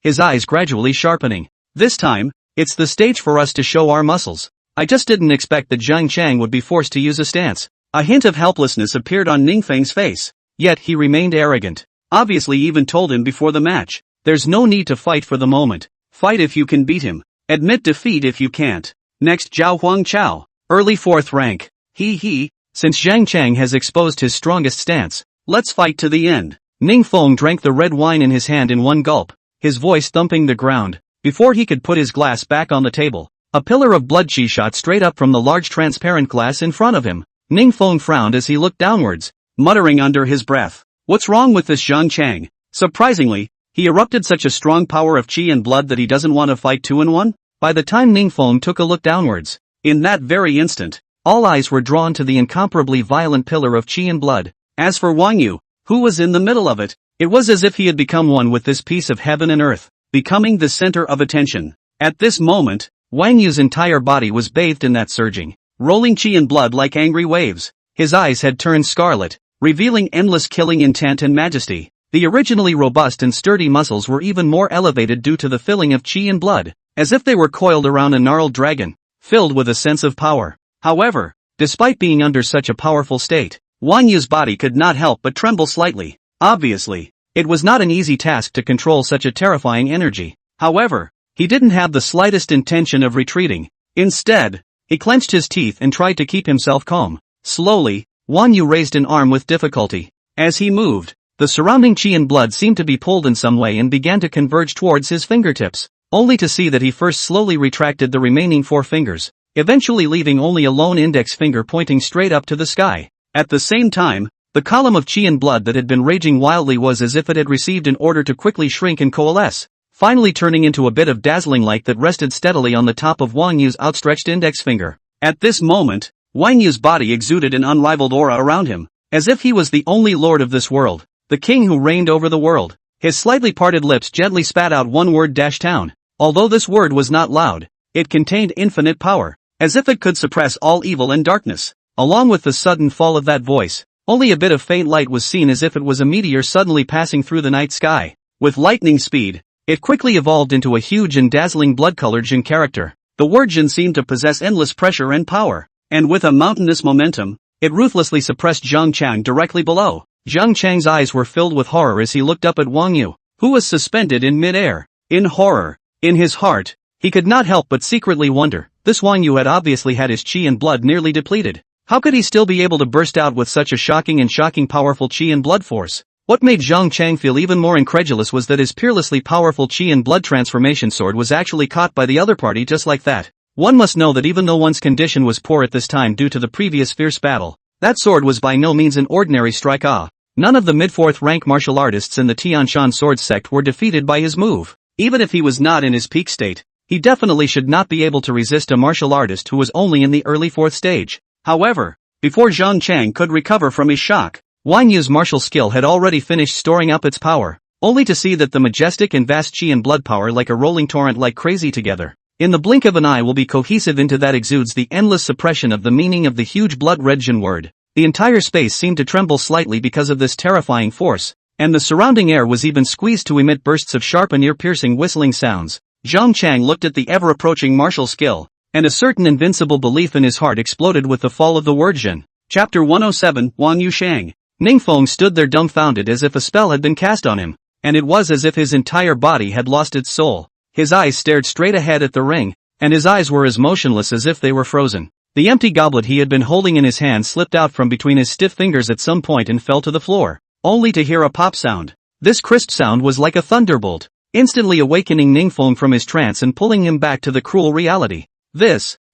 his eyes gradually sharpening. This time, it's the stage for us to show our muscles. I just didn't expect that Zhang Chang would be forced to use a stance. A hint of helplessness appeared on Ningfeng's face, yet he remained arrogant. Obviously even told him before the match, there's no need to fight for the moment. Fight if you can beat him. Admit defeat if you can't. Next, Zhao Huang Chao, early 4th rank. Since Zhang Chang has exposed his strongest stance, let's fight to the end. Ningfeng drank the red wine in his hand in one gulp, his voice thumping the ground. Before he could put his glass back on the table, a pillar of blood chi shot straight up from the large transparent glass in front of him. Ningfeng frowned as he looked downwards, muttering under his breath. What's wrong with this Zhang Chang? Surprisingly, he erupted such a strong power of chi and blood that he doesn't want to fight 2 in 1? By the time Ningfeng took a look downwards, in that very instant, all eyes were drawn to the incomparably violent pillar of chi and blood. As for Wang Yu, who was in the middle of it, it was as if he had become one with this piece of heaven and earth, becoming the center of attention. At this moment, Wang Yu's entire body was bathed in that surging, rolling chi and blood like angry waves. His eyes had turned scarlet, revealing endless killing intent and majesty. The originally robust and sturdy muscles were even more elevated due to the filling of chi and blood, as if they were coiled around a gnarled dragon, filled with a sense of power. However, despite being under such a powerful state, Wang Yu's body could not help but tremble slightly. Obviously, it was not an easy task to control such a terrifying energy. However, he didn't have the slightest intention of retreating. Instead, he clenched his teeth and tried to keep himself calm. Slowly, Wang Yu raised an arm with difficulty. As he moved, the surrounding chi and blood seemed to be pulled in some way and began to converge towards his fingertips, only to see that he first slowly retracted the remaining 4 fingers, eventually leaving only a lone index finger pointing straight up to the sky. At the same time, the column of chi and blood that had been raging wildly was as if it had received an order to quickly shrink and coalesce, finally turning into a bit of dazzling light that rested steadily on the top of Wang Yu's outstretched index finger. At this moment, Wang Yu's body exuded an unrivaled aura around him, as if he was the only lord of this world, the king who reigned over the world. His slightly parted lips gently spat out one word: "town." Although this word was not loud, it contained infinite power, as if it could suppress all evil and darkness. Along with the sudden fall of that voice, only a bit of faint light was seen, as if it was a meteor suddenly passing through the night sky. With lightning speed, it quickly evolved into a huge and dazzling blood-colored Jin character. The word Jin seemed to possess endless pressure and power, and with a mountainous momentum, it ruthlessly suppressed Zhang Chang directly below. Zhang Chang's eyes were filled with horror as he looked up at Wang Yu, who was suspended in mid-air. In horror, in his heart, he could not help but secretly wonder, this Wang Yu had obviously had his chi and blood nearly depleted. How could he still be able to burst out with such a shocking powerful chi and blood force? What made Zhang Chang feel even more incredulous was that his peerlessly powerful chi and blood transformation sword was actually caught by the other party just like that. One must know that even though one's condition was poor at this time due to the previous fierce battle, that sword was by no means an ordinary strike. None of the mid-4th rank martial artists in the Tianshan sword sect were defeated by his move. Even if he was not in his peak state, he definitely should not be able to resist a martial artist who was only in the early 4th stage. However, before Zhang Chang could recover from his shock, Wang Yu's martial skill had already finished storing up its power, only to see that the majestic and vast chi and blood power like a rolling torrent like crazy together. In the blink of an eye will be cohesive into that exudes the endless suppression of the meaning of the huge blood-red Jin word. The entire space seemed to tremble slightly because of this terrifying force, and the surrounding air was even squeezed to emit bursts of sharp and ear-piercing whistling sounds. Zhang Chang looked at the ever-approaching martial skill, and a certain invincible belief in his heart exploded with the fall of the word Jin. Chapter 107, Wang Yu Shang. Ningfeng stood there dumbfounded as if a spell had been cast on him, and it was as if his entire body had lost its soul. His eyes stared straight ahead at the ring, and his eyes were as motionless as if they were frozen. The empty goblet he had been holding in his hand slipped out from between his stiff fingers at some point and fell to the floor, only to hear a pop sound. This crisp sound was like a thunderbolt, instantly awakening Ningfeng from his trance and pulling him back to the cruel reality.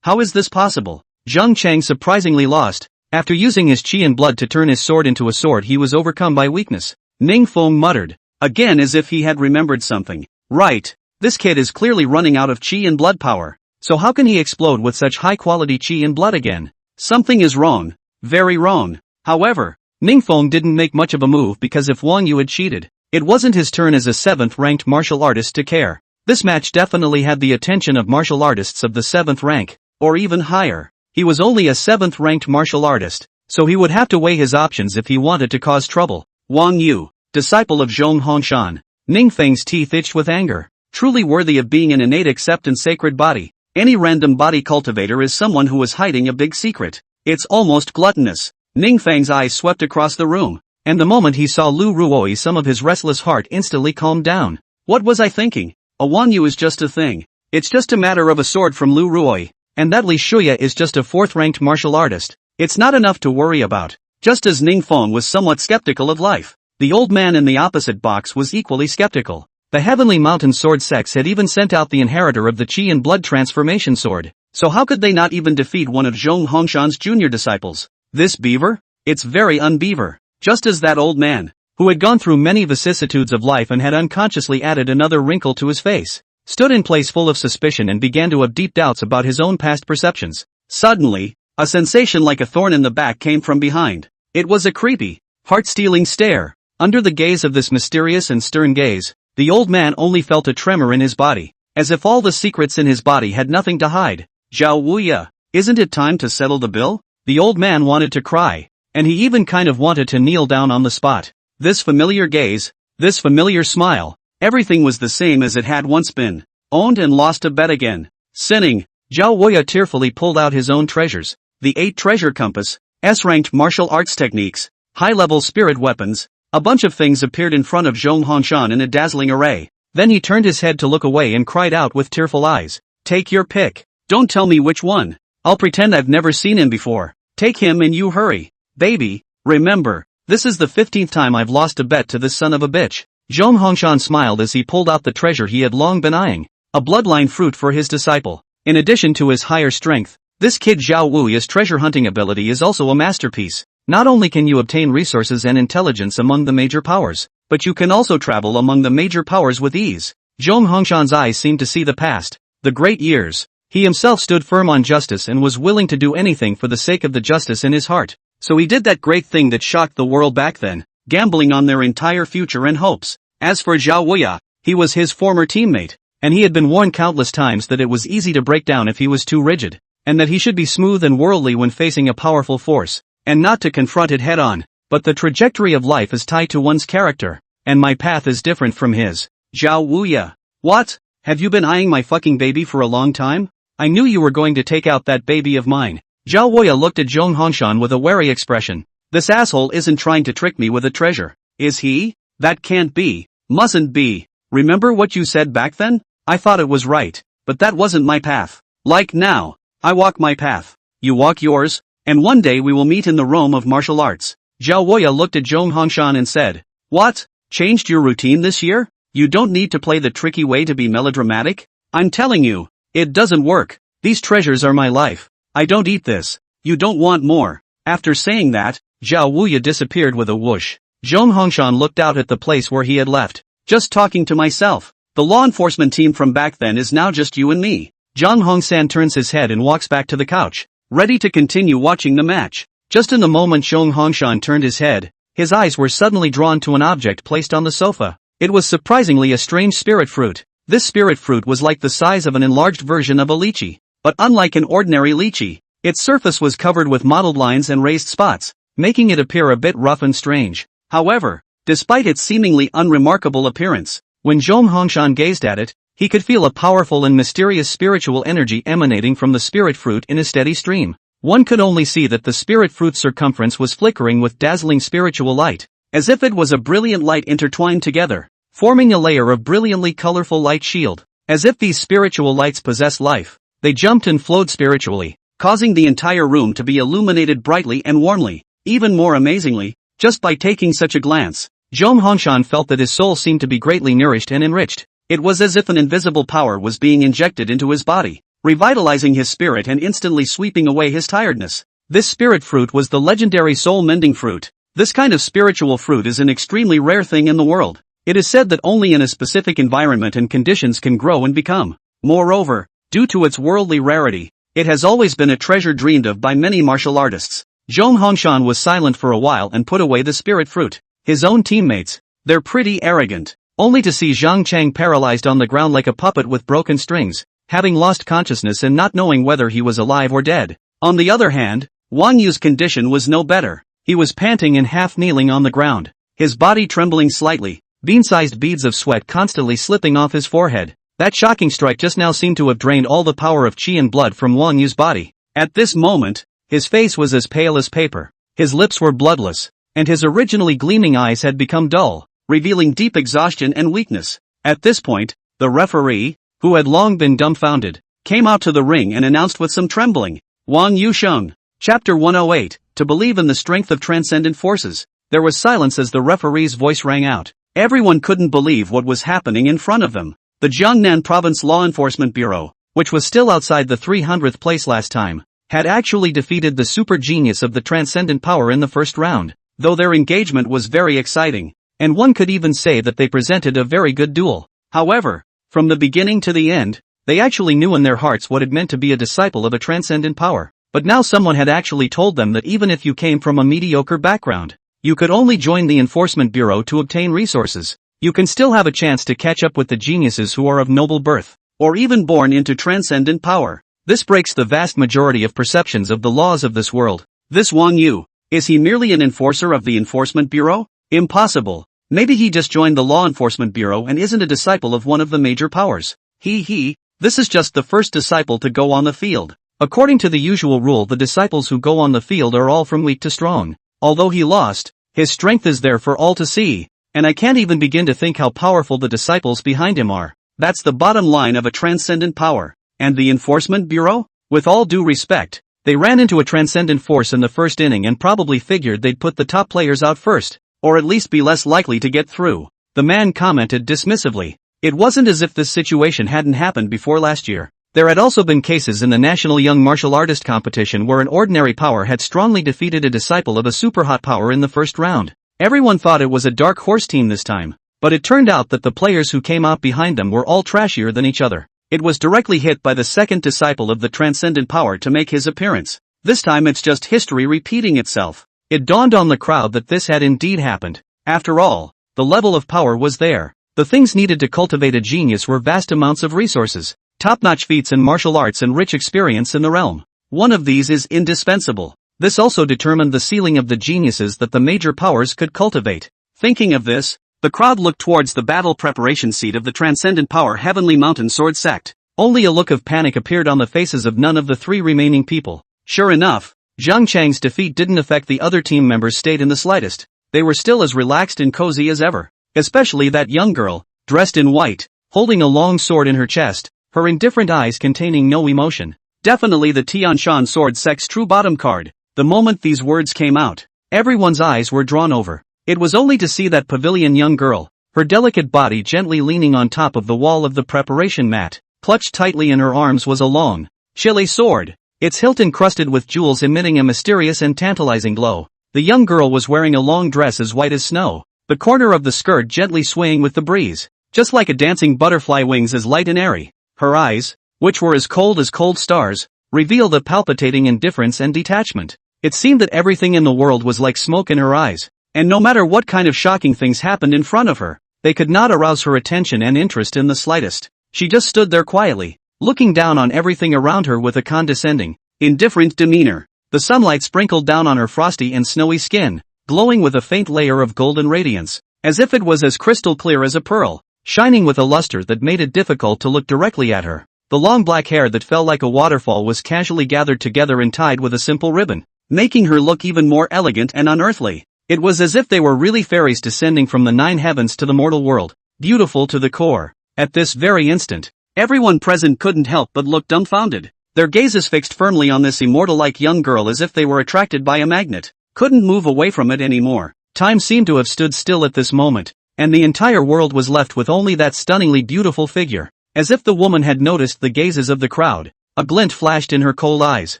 How is this possible? Zhang Chang surprisingly lost. After using his chi and blood to turn his sword into a sword, he was overcome by weakness. Ningfeng muttered, again as if he had remembered something. Right. This kid is clearly running out of chi and blood power. So how can he explode with such high-quality chi and blood again? Something is wrong. Very wrong. However, Ningfeng didn't make much of a move because if Wang Yu had cheated, it wasn't his turn as a 7th-ranked martial artist to care. This match definitely had the attention of martial artists of the 7th rank, or even higher. He was only a 7th-ranked martial artist, so he would have to weigh his options if he wanted to cause trouble. Wang Yu, disciple of Zhong Hongshan. Ningfeng's teeth itched with anger. Truly worthy of being an innate acceptance sacred body. Any random body cultivator is someone who is hiding a big secret. It's almost gluttonous. Ningfeng's eyes swept across the room, and the moment he saw Lu Ruoi, some of his restless heart instantly calmed down. What was I thinking? A Wang Yu is just a thing. It's just a matter of a sword from Lu Ruoi, and that Li Shuya is just a 4th-ranked martial artist. It's not enough to worry about. Just as Ningfeng was somewhat skeptical of life, the old man in the opposite box was equally skeptical. The Heavenly Mountain Sword Sects had even sent out the inheritor of the Chi and Blood Transformation Sword, so how could they not even defeat one of Zhong Hongshan's junior disciples? This beaver? It's very unbeaver. Just as that old man, who had gone through many vicissitudes of life and had unconsciously added another wrinkle to his face, stood in place full of suspicion and began to have deep doubts about his own past perceptions. Suddenly, a sensation like a thorn in the back came from behind. It was a creepy, heart-stealing stare. Under the gaze of this mysterious and stern gaze, the old man only felt a tremor in his body, as if all the secrets in his body had nothing to hide. Zhao Wuya, isn't it time to settle the bill? The old man wanted to cry, and he even kind of wanted to kneel down on the spot. This familiar gaze, this familiar smile, everything was the same as it had once been. Owned and lost a bet again. Sinning, Zhao Wuya tearfully pulled out his own treasures, the 8 treasure compass, S-ranked martial arts techniques, high-level spirit weapons. A bunch of things appeared in front of Zhong Hongshan in a dazzling array. Then he turned his head to look away and cried out with tearful eyes. Take your pick. Don't tell me which one. I'll pretend I've never seen him before. Take him and you hurry. Baby, remember, this is the 15th time I've lost a bet to this son of a bitch. Zhong Hongshan smiled as he pulled out the treasure he had long been eyeing. A bloodline fruit for his disciple. In addition to his higher strength, this kid Zhao Wuya's treasure hunting ability is also a masterpiece. Not only can you obtain resources and intelligence among the major powers, but you can also travel among the major powers with ease. Zhong Hongshan's eyes seemed to see the past, the great years. He himself stood firm on justice and was willing to do anything for the sake of the justice in his heart. So he did that great thing that shocked the world back then, gambling on their entire future and hopes. As for Zhao Wuya, he was his former teammate, and he had been warned countless times that it was easy to break down if he was too rigid, and that he should be smooth and worldly when facing a powerful force, and not to confront it head-on. But the trajectory of life is tied to one's character, and my path is different from his. Zhao Wuya. What? Have you been eyeing my fucking baby for a long time? I knew you were going to take out that baby of mine. Zhao Wuya looked at Zhong Hongshan with a wary expression. This asshole isn't trying to trick me with a treasure, is he? That can't be. Mustn't be. Remember what you said back then? I thought it was right, but that wasn't my path. Like now, I walk my path. You walk yours, and one day we will meet in the realm of martial arts. Zhao Wuya looked at Zhong Hongshan and said, What? Changed your routine this year? You don't need to play the tricky way to be melodramatic? I'm telling you, it doesn't work. These treasures are my life. I don't eat this. You don't want more. After saying that, Zhao Wuya disappeared with a whoosh. Zhong Hongshan looked out at the place where he had left. Just talking to myself. The law enforcement team from back then is now just you and me. Zhang Hongsan turns his head and walks back to the couch, ready to continue watching the match. Just in the moment Zhong Hongshan turned his head, his eyes were suddenly drawn to an object placed on the sofa. It was surprisingly a strange spirit fruit. This spirit fruit was like the size of an enlarged version of a lychee. But unlike an ordinary lychee, its surface was covered with mottled lines and raised spots, making it appear a bit rough and strange. However, despite its seemingly unremarkable appearance, when Zhong Hongshan gazed at it, he could feel a powerful and mysterious spiritual energy emanating from the spirit fruit in a steady stream. One could only see that the spirit fruit's circumference was flickering with dazzling spiritual light, as if it was a brilliant light intertwined together, forming a layer of brilliantly colorful light shield. As if these spiritual lights possessed life, they jumped and flowed spiritually, causing the entire room to be illuminated brightly and warmly. Even more amazingly, just by taking such a glance, Zhong Hongshan felt that his soul seemed to be greatly nourished and enriched. It was as if an invisible power was being injected into his body, revitalizing his spirit and instantly sweeping away his tiredness. This spirit fruit was the legendary soul-mending fruit. This kind of spiritual fruit is an extremely rare thing in the world. It is said that only in a specific environment and conditions can grow and become. Moreover, due to its worldly rarity, it has always been a treasure dreamed of by many martial artists. Zhong Hongshan was silent for a while and put away the spirit fruit. His own teammates, they're pretty arrogant. Only to see Zhang Chang paralyzed on the ground like a puppet with broken strings, having lost consciousness and not knowing whether he was alive or dead. On the other hand, Wang Yu's condition was no better. He was panting and half-kneeling on the ground, his body trembling slightly, bean-sized beads of sweat constantly slipping off his forehead. That shocking strike just now seemed to have drained all the power of qi and blood from Wang Yu's body. At this moment, his face was as pale as paper, his lips were bloodless, and his originally gleaming eyes had become dull, revealing deep exhaustion and weakness. At this point, the referee, who had long been dumbfounded, came out to the ring and announced with some trembling, Wang Yu Sheng. Chapter 108, To Believe in the Strength of Transcendent Forces. There was silence as the referee's voice rang out. Everyone couldn't believe what was happening in front of them. The Jiangnan Province Law Enforcement Bureau, which was still outside the 300th place last time, had actually defeated the super genius of the transcendent power in the first round, though their engagement was very exciting, and one could even say that they presented a very good duel. However, from the beginning to the end, they actually knew in their hearts what it meant to be a disciple of a transcendent power. But now someone had actually told them that even if you came from a mediocre background, you could only join the Enforcement Bureau to obtain resources. You can still have a chance to catch up with the geniuses who are of noble birth, or even born into transcendent power. This breaks the vast majority of perceptions of the laws of this world. This Wang Yu, is he merely an enforcer of the Enforcement Bureau? Impossible. Maybe he just joined the Law Enforcement Bureau and isn't a disciple of one of the major powers. This is just the first disciple to go on the field. According to the usual rule, the disciples who go on the field are all from weak to strong. Although he lost, his strength is there for all to see, and I can't even begin to think how powerful the disciples behind him are. That's the bottom line of a transcendent power. And the Enforcement Bureau? With all due respect, they ran into a transcendent force in the first inning and probably figured they'd put the top players out first, or at least be less likely to get through. The man commented dismissively. It wasn't as if this situation hadn't happened before last year. There had also been cases in the National Young Martial Artist competition where an ordinary power had strongly defeated a disciple of a super hot power in the first round. Everyone thought it was a dark horse team this time, but it turned out that the players who came out behind them were all trashier than each other. It was directly hit by the second disciple of the transcendent power to make his appearance. This time it's just history repeating itself. It dawned on the crowd that this had indeed happened. After all, the level of power was there. The things needed to cultivate a genius were vast amounts of resources, top-notch feats in martial arts and rich experience in the realm. One of these is indispensable. This also determined the ceiling of the geniuses that the major powers could cultivate. Thinking of this, the crowd looked towards the battle preparation seat of the Transcendent Power Heavenly Mountain Sword Sect. Only a look of panic appeared on the faces of none of the three remaining people. Sure enough, Zhang Chang's defeat didn't affect the other team members' state in the slightest. They were still as relaxed and cozy as ever. Especially that young girl, dressed in white, holding a long sword in her chest, her indifferent eyes containing no emotion. Definitely the Tianshan Sword Sect's true bottom card. The moment these words came out, everyone's eyes were drawn over. It was only to see that pavilion young girl, her delicate body gently leaning on top of the wall of the preparation mat. Clutched tightly in her arms was a long, chilly sword, its hilt encrusted with jewels emitting a mysterious and tantalizing glow. The young girl was wearing a long dress as white as snow, the corner of the skirt gently swaying with the breeze, just like a dancing butterfly wings as light and airy. Her eyes, which were as cold stars, revealed a palpitating indifference and detachment. It seemed that everything in the world was like smoke in her eyes, and no matter what kind of shocking things happened in front of her, they could not arouse her attention and interest in the slightest. She just stood there quietly, looking down on everything around her with a condescending, indifferent demeanor. The sunlight sprinkled down on her frosty and snowy skin, glowing with a faint layer of golden radiance, as if it was as crystal clear as a pearl, shining with a luster that made it difficult to look directly at her. The long black hair that fell like a waterfall was casually gathered together and tied with a simple ribbon, making her look even more elegant and unearthly. It was as if they were really fairies descending from the 9 heavens to the mortal world, beautiful to the core. At this very instant, everyone present couldn't help but look dumbfounded, their gazes fixed firmly on this immortal-like young girl as if they were attracted by a magnet, couldn't move away from it anymore. Time seemed to have stood still at this moment, and the entire world was left with only that stunningly beautiful figure. As if the woman had noticed the gazes of the crowd, a glint flashed in her cold eyes.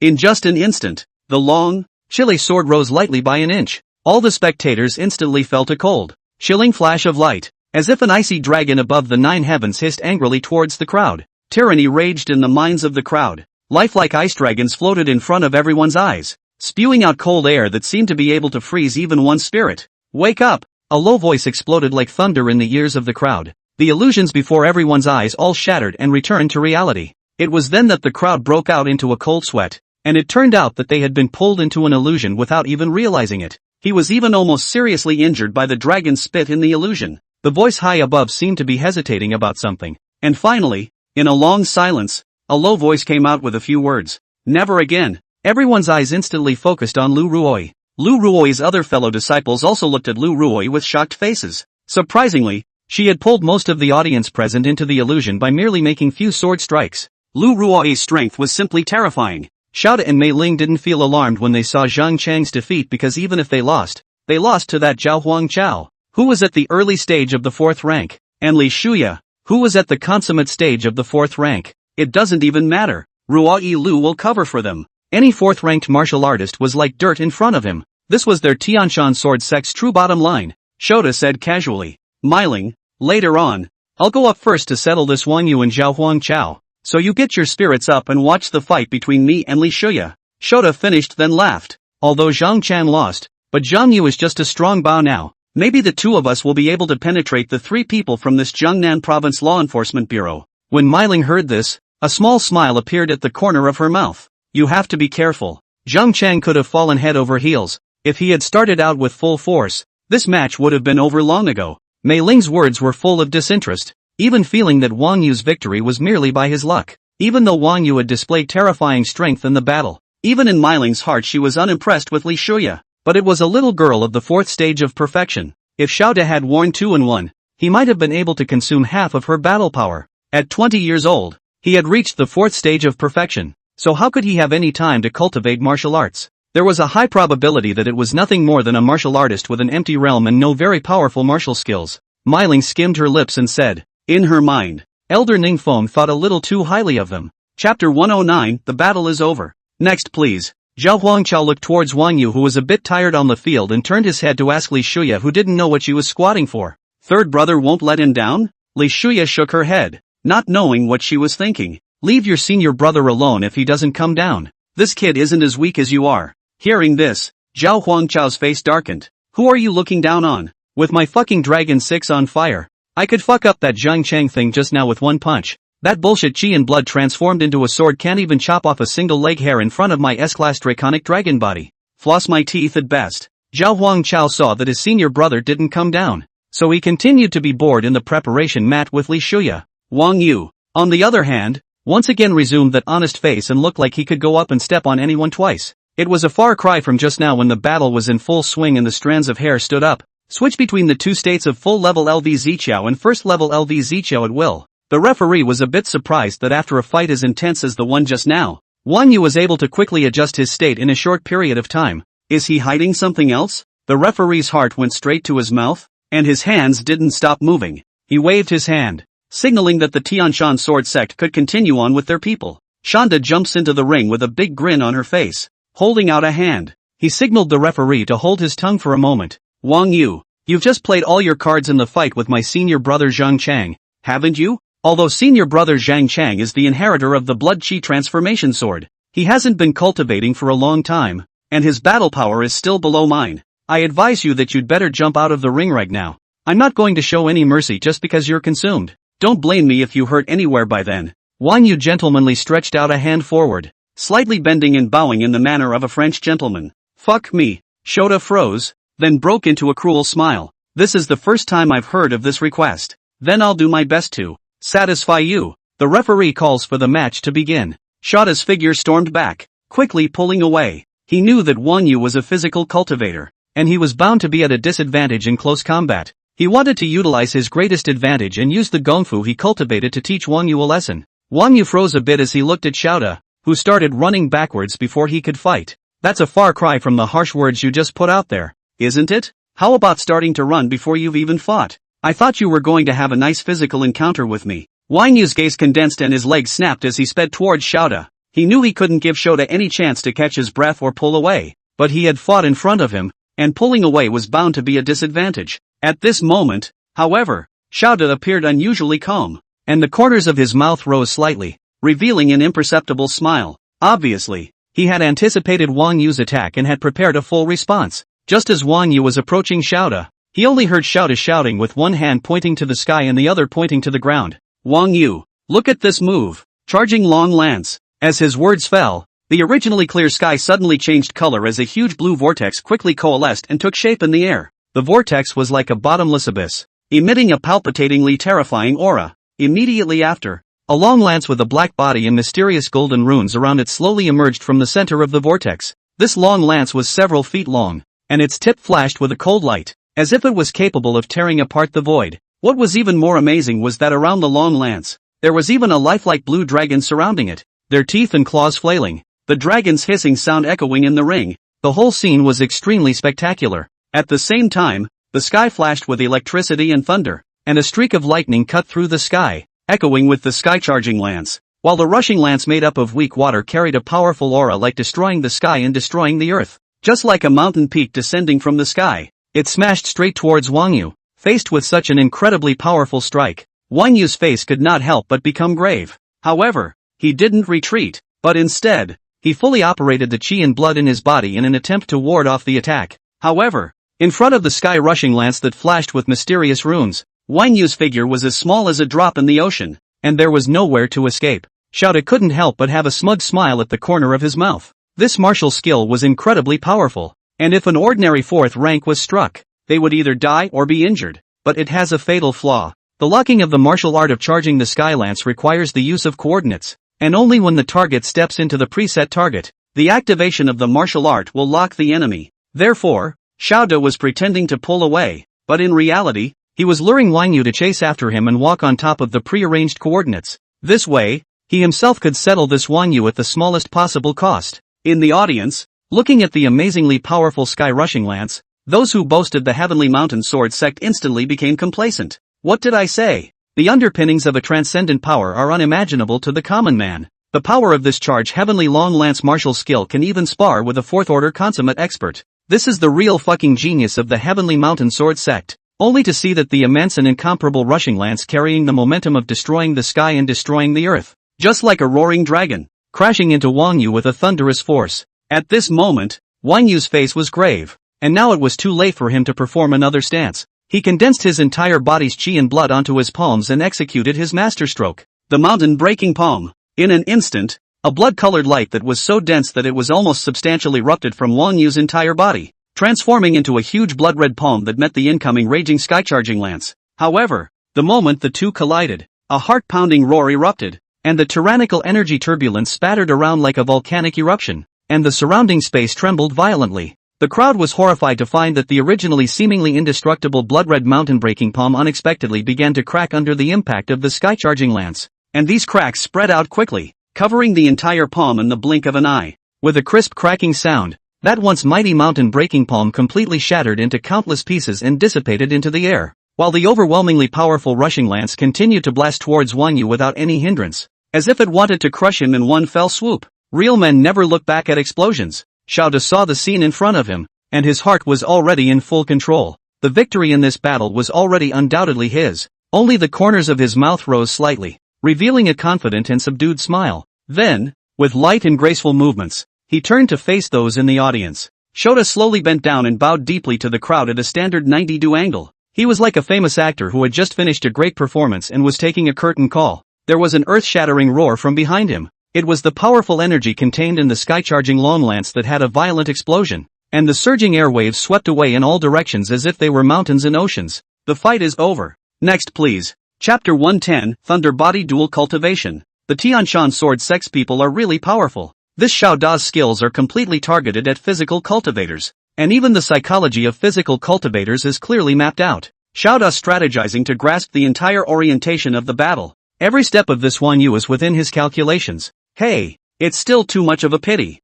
In just an instant, the long, chilly sword rose lightly by an inch. All the spectators instantly felt a cold, chilling flash of light, as if an icy dragon above the 9 heavens hissed angrily towards the crowd. Tyranny raged in the minds of the crowd. Lifelike ice dragons floated in front of everyone's eyes, spewing out cold air that seemed to be able to freeze even one's spirit. Wake up! A low voice exploded like thunder in the ears of the crowd. The illusions before everyone's eyes all shattered and returned to reality. It was then that the crowd broke out into a cold sweat, and it turned out that they had been pulled into an illusion without even realizing it. He was even almost seriously injured by the dragon's spit in the illusion. The voice high above seemed to be hesitating about something, and finally, in a long silence, a low voice came out with a few words. Never again. Everyone's eyes instantly focused on Lu Ruoi. Lu Ruoi's other fellow disciples also looked at Lu Ruoi with shocked faces. Surprisingly, she had pulled most of the audience present into the illusion by merely making few sword strikes. Lu Ruoi's strength was simply terrifying. Xiaoda and Mei Ling didn't feel alarmed when they saw Zhang Chang's defeat because even if they lost to that Zhao Huangchao, who was at the early stage of the 4th rank, and Li Shuya, who was at the consummate stage of the 4th rank. It doesn't even matter. Ruoi Lu will cover for them. Any 4th-ranked martial artist was like dirt in front of him. This was their Tianshan sword sect's true bottom line, Xiaoda said casually. Mei Ling, later on, I'll go up first to settle this Wang Yu and Zhao Huangchao. So you get your spirits up and watch the fight between me and Li Shuya. Xiaoda finished then laughed. Although Zhang Chan lost, but Zhang Yu is just a strong bao now. Maybe the two of us will be able to penetrate the 3 people from this Jiangnan Province Law Enforcement Bureau. When Mei Ling heard this, a small smile appeared at the corner of her mouth. You have to be careful. Zhang Chang could have fallen head over heels. If he had started out with full force, this match would have been over long ago. Mei Ling's words were full of disinterest, even feeling that Wang Yu's victory was merely by his luck. Even though Wang Yu had displayed terrifying strength in the battle, even in Mei Ling's heart she was unimpressed with Li Shuya. But it was a little girl of the 4th stage of perfection. If Xiaoda had worn 2 in 1, he might have been able to consume half of her battle power. At 20 years old, he had reached the 4th stage of perfection. So how could he have any time to cultivate martial arts? There was a high probability that it was nothing more than a martial artist with an empty realm and no very powerful martial skills. Mei Ling skimmed her lips and said, in her mind, Elder Ningfeng thought a little too highly of them. Chapter 109, the battle is over. Next please. Zhao Huangchao looked towards Wang Yu who was a bit tired on the field and turned his head to ask Li Shuya who didn't know what she was squatting for. Third brother won't let him down? Li Shuya shook her head, not knowing what she was thinking. Leave your senior brother alone if he doesn't come down. This kid isn't as weak as you are. Hearing this, Zhao Huangchao's face darkened. Who are you looking down on? With my fucking Dragon 6 on fire. I could fuck up that Zhang Chang thing just now with one punch. That bullshit chi and blood transformed into a sword can't even chop off a single leg hair in front of my S-class draconic dragon body. Floss my teeth at best. Zhao Huangchao saw that his senior brother didn't come down, so he continued to be bored in the preparation mat with Li Shuya. Wang Yu, on the other hand, once again resumed that honest face and looked like he could go up and step on anyone twice. It was a far cry from just now when the battle was in full swing and the strands of hair stood up, switch between the 2 states of full-level LV Ziqiao and first-level LV Ziqiao at will. The referee was a bit surprised that after a fight as intense as the one just now, Wang Yu was able to quickly adjust his state in a short period of time. Is he hiding something else? The referee's heart went straight to his mouth, and his hands didn't stop moving. He waved his hand, signaling that the Tianshan sword sect could continue on with their people. Shanda jumps into the ring with a big grin on her face, holding out a hand. He signaled the referee to hold his tongue for a moment. Wang Yu, you've just played all your cards in the fight with my senior brother Zhang Chang, haven't you? Although senior brother Zhang Chang is the inheritor of the blood chi transformation sword, he hasn't been cultivating for a long time, and his battle power is still below mine. I advise you that you'd better jump out of the ring right now. I'm not going to show any mercy just because you're consumed. Don't blame me if you hurt anywhere by then. Wang Yu gentlemanly stretched out a hand forward, slightly bending and bowing in the manner of a French gentleman. Fuck me. Shota froze, then broke into a cruel smile. This is the first time I've heard of this request. Then I'll do my best to satisfy you. The referee calls for the match to begin. Shota's figure stormed back, quickly pulling away. He knew that Wang Yu was a physical cultivator, and he was bound to be at a disadvantage in close combat. He wanted to utilize his greatest advantage and use the gongfu he cultivated to teach Wang Yu a lesson. Wang Yu froze a bit as he looked at Shota, who started running backwards before he could fight. That's a far cry from the harsh words you just put out there, isn't it? How about starting to run before you've even fought? I thought you were going to have a nice physical encounter with me. Wang Yu's gaze condensed and his legs snapped as he sped towards Shota. He knew he couldn't give Shota any chance to catch his breath or pull away, but he had fought in front of him, and pulling away was bound to be a disadvantage. At this moment, however, Shota appeared unusually calm, and the corners of his mouth rose slightly, revealing an imperceptible smile. Obviously, he had anticipated Wang Yu's attack and had prepared a full response. Just as Wang Yu was approaching Shota, he only heard Shota shouting with one hand pointing to the sky and the other pointing to the ground. Wang Yu, look at this move, charging long lance. As his words fell, the originally clear sky suddenly changed color as a huge blue vortex quickly coalesced and took shape in the air. The vortex was like a bottomless abyss, emitting a palpitatingly terrifying aura. Immediately after, a long lance with a black body and mysterious golden runes around it slowly emerged from the center of the vortex. This long lance was several feet long, and its tip flashed with a cold light, as if it was capable of tearing apart the void. What was even more amazing was that around the long lance, there was even a lifelike blue dragon surrounding it, their teeth and claws flailing, the dragon's hissing sound echoing in the ring. The whole scene was extremely spectacular. At the same time, the sky flashed with electricity and thunder, and a streak of lightning cut through the sky, echoing with the sky-charging lance, while the rushing lance made up of weak water carried a powerful aura like destroying the sky and destroying the earth. Just like a mountain peak descending from the sky, it smashed straight towards Wang Yu. Faced with such an incredibly powerful strike, Wang Yu's face could not help but become grave. However, he didn't retreat, but instead, he fully operated the chi and blood in his body in an attempt to ward off the attack. However, in front of the sky-rushing lance that flashed with mysterious runes, Wang Yu's figure was as small as a drop in the ocean, and there was nowhere to escape. Shota couldn't help but have a smug smile at the corner of his mouth. This martial skill was incredibly powerful, and if an ordinary fourth rank was struck, they would either die or be injured, but it has a fatal flaw. The locking of the martial art of charging the sky lance requires the use of coordinates, and only when the target steps into the preset target, the activation of the martial art will lock the enemy. Therefore, Shota was pretending to pull away, but in reality, he was luring Wang Yu to chase after him and walk on top of the prearranged coordinates. This way, he himself could settle this Wang Yu at the smallest possible cost. In the audience, looking at the amazingly powerful sky-rushing lance, those who boasted the Heavenly Mountain Sword sect instantly became complacent. What did I say? The underpinnings of a transcendent power are unimaginable to the common man. The power of this charge heavenly long lance martial skill can even spar with a fourth-order consummate expert. This is the real fucking genius of the Heavenly Mountain Sword sect. Only to see that the immense and incomparable rushing lance carrying the momentum of destroying the sky and destroying the earth, just like a roaring dragon, crashing into Wang Yu with a thunderous force. At this moment, Wang Yu's face was grave, and now it was too late for him to perform another stance. He condensed his entire body's chi and blood onto his palms and executed his masterstroke, the mountain-breaking palm. In an instant, a blood-colored light that was so dense that it was almost substantially erupted from Wang Yu's entire body, transforming into a huge blood-red palm that met the incoming raging sky-charging lance. However, the moment the two collided, a heart-pounding roar erupted, and the tyrannical energy turbulence spattered around like a volcanic eruption, and the surrounding space trembled violently. The crowd was horrified to find that the originally seemingly indestructible blood-red mountain-breaking palm unexpectedly began to crack under the impact of the sky-charging lance, and these cracks spread out quickly, covering the entire palm in the blink of an eye. With a crisp cracking sound, that once mighty mountain-breaking palm completely shattered into countless pieces and dissipated into the air, while the overwhelmingly powerful rushing lance continued to blast towards Wang Yu without any hindrance, as if it wanted to crush him in one fell swoop. Real men never look back at explosions. Shota saw the scene in front of him, and his heart was already in full control. The victory in this battle was already undoubtedly his. Only the corners of his mouth rose slightly, revealing a confident and subdued smile. Then, with light and graceful movements, he turned to face those in the audience. Shota slowly bent down and bowed deeply to the crowd at a standard 90-degree angle. He was like a famous actor who had just finished a great performance and was taking a curtain call. There was an earth-shattering roar from behind him. It was the powerful energy contained in the sky-charging long lance that had a violent explosion, and the surging airwaves swept away in all directions as if they were mountains and oceans. The fight is over. Next please. Chapter 110, Thunder Body Dual Cultivation. The Tianshan sword sex people are really powerful. This Xiao Da's skills are completely targeted at physical cultivators, and even the psychology of physical cultivators is clearly mapped out. Xiao Da strategizing to grasp the entire orientation of the battle. Every step of this Wan Yu is within his calculations. Hey, it's still too much of a pity.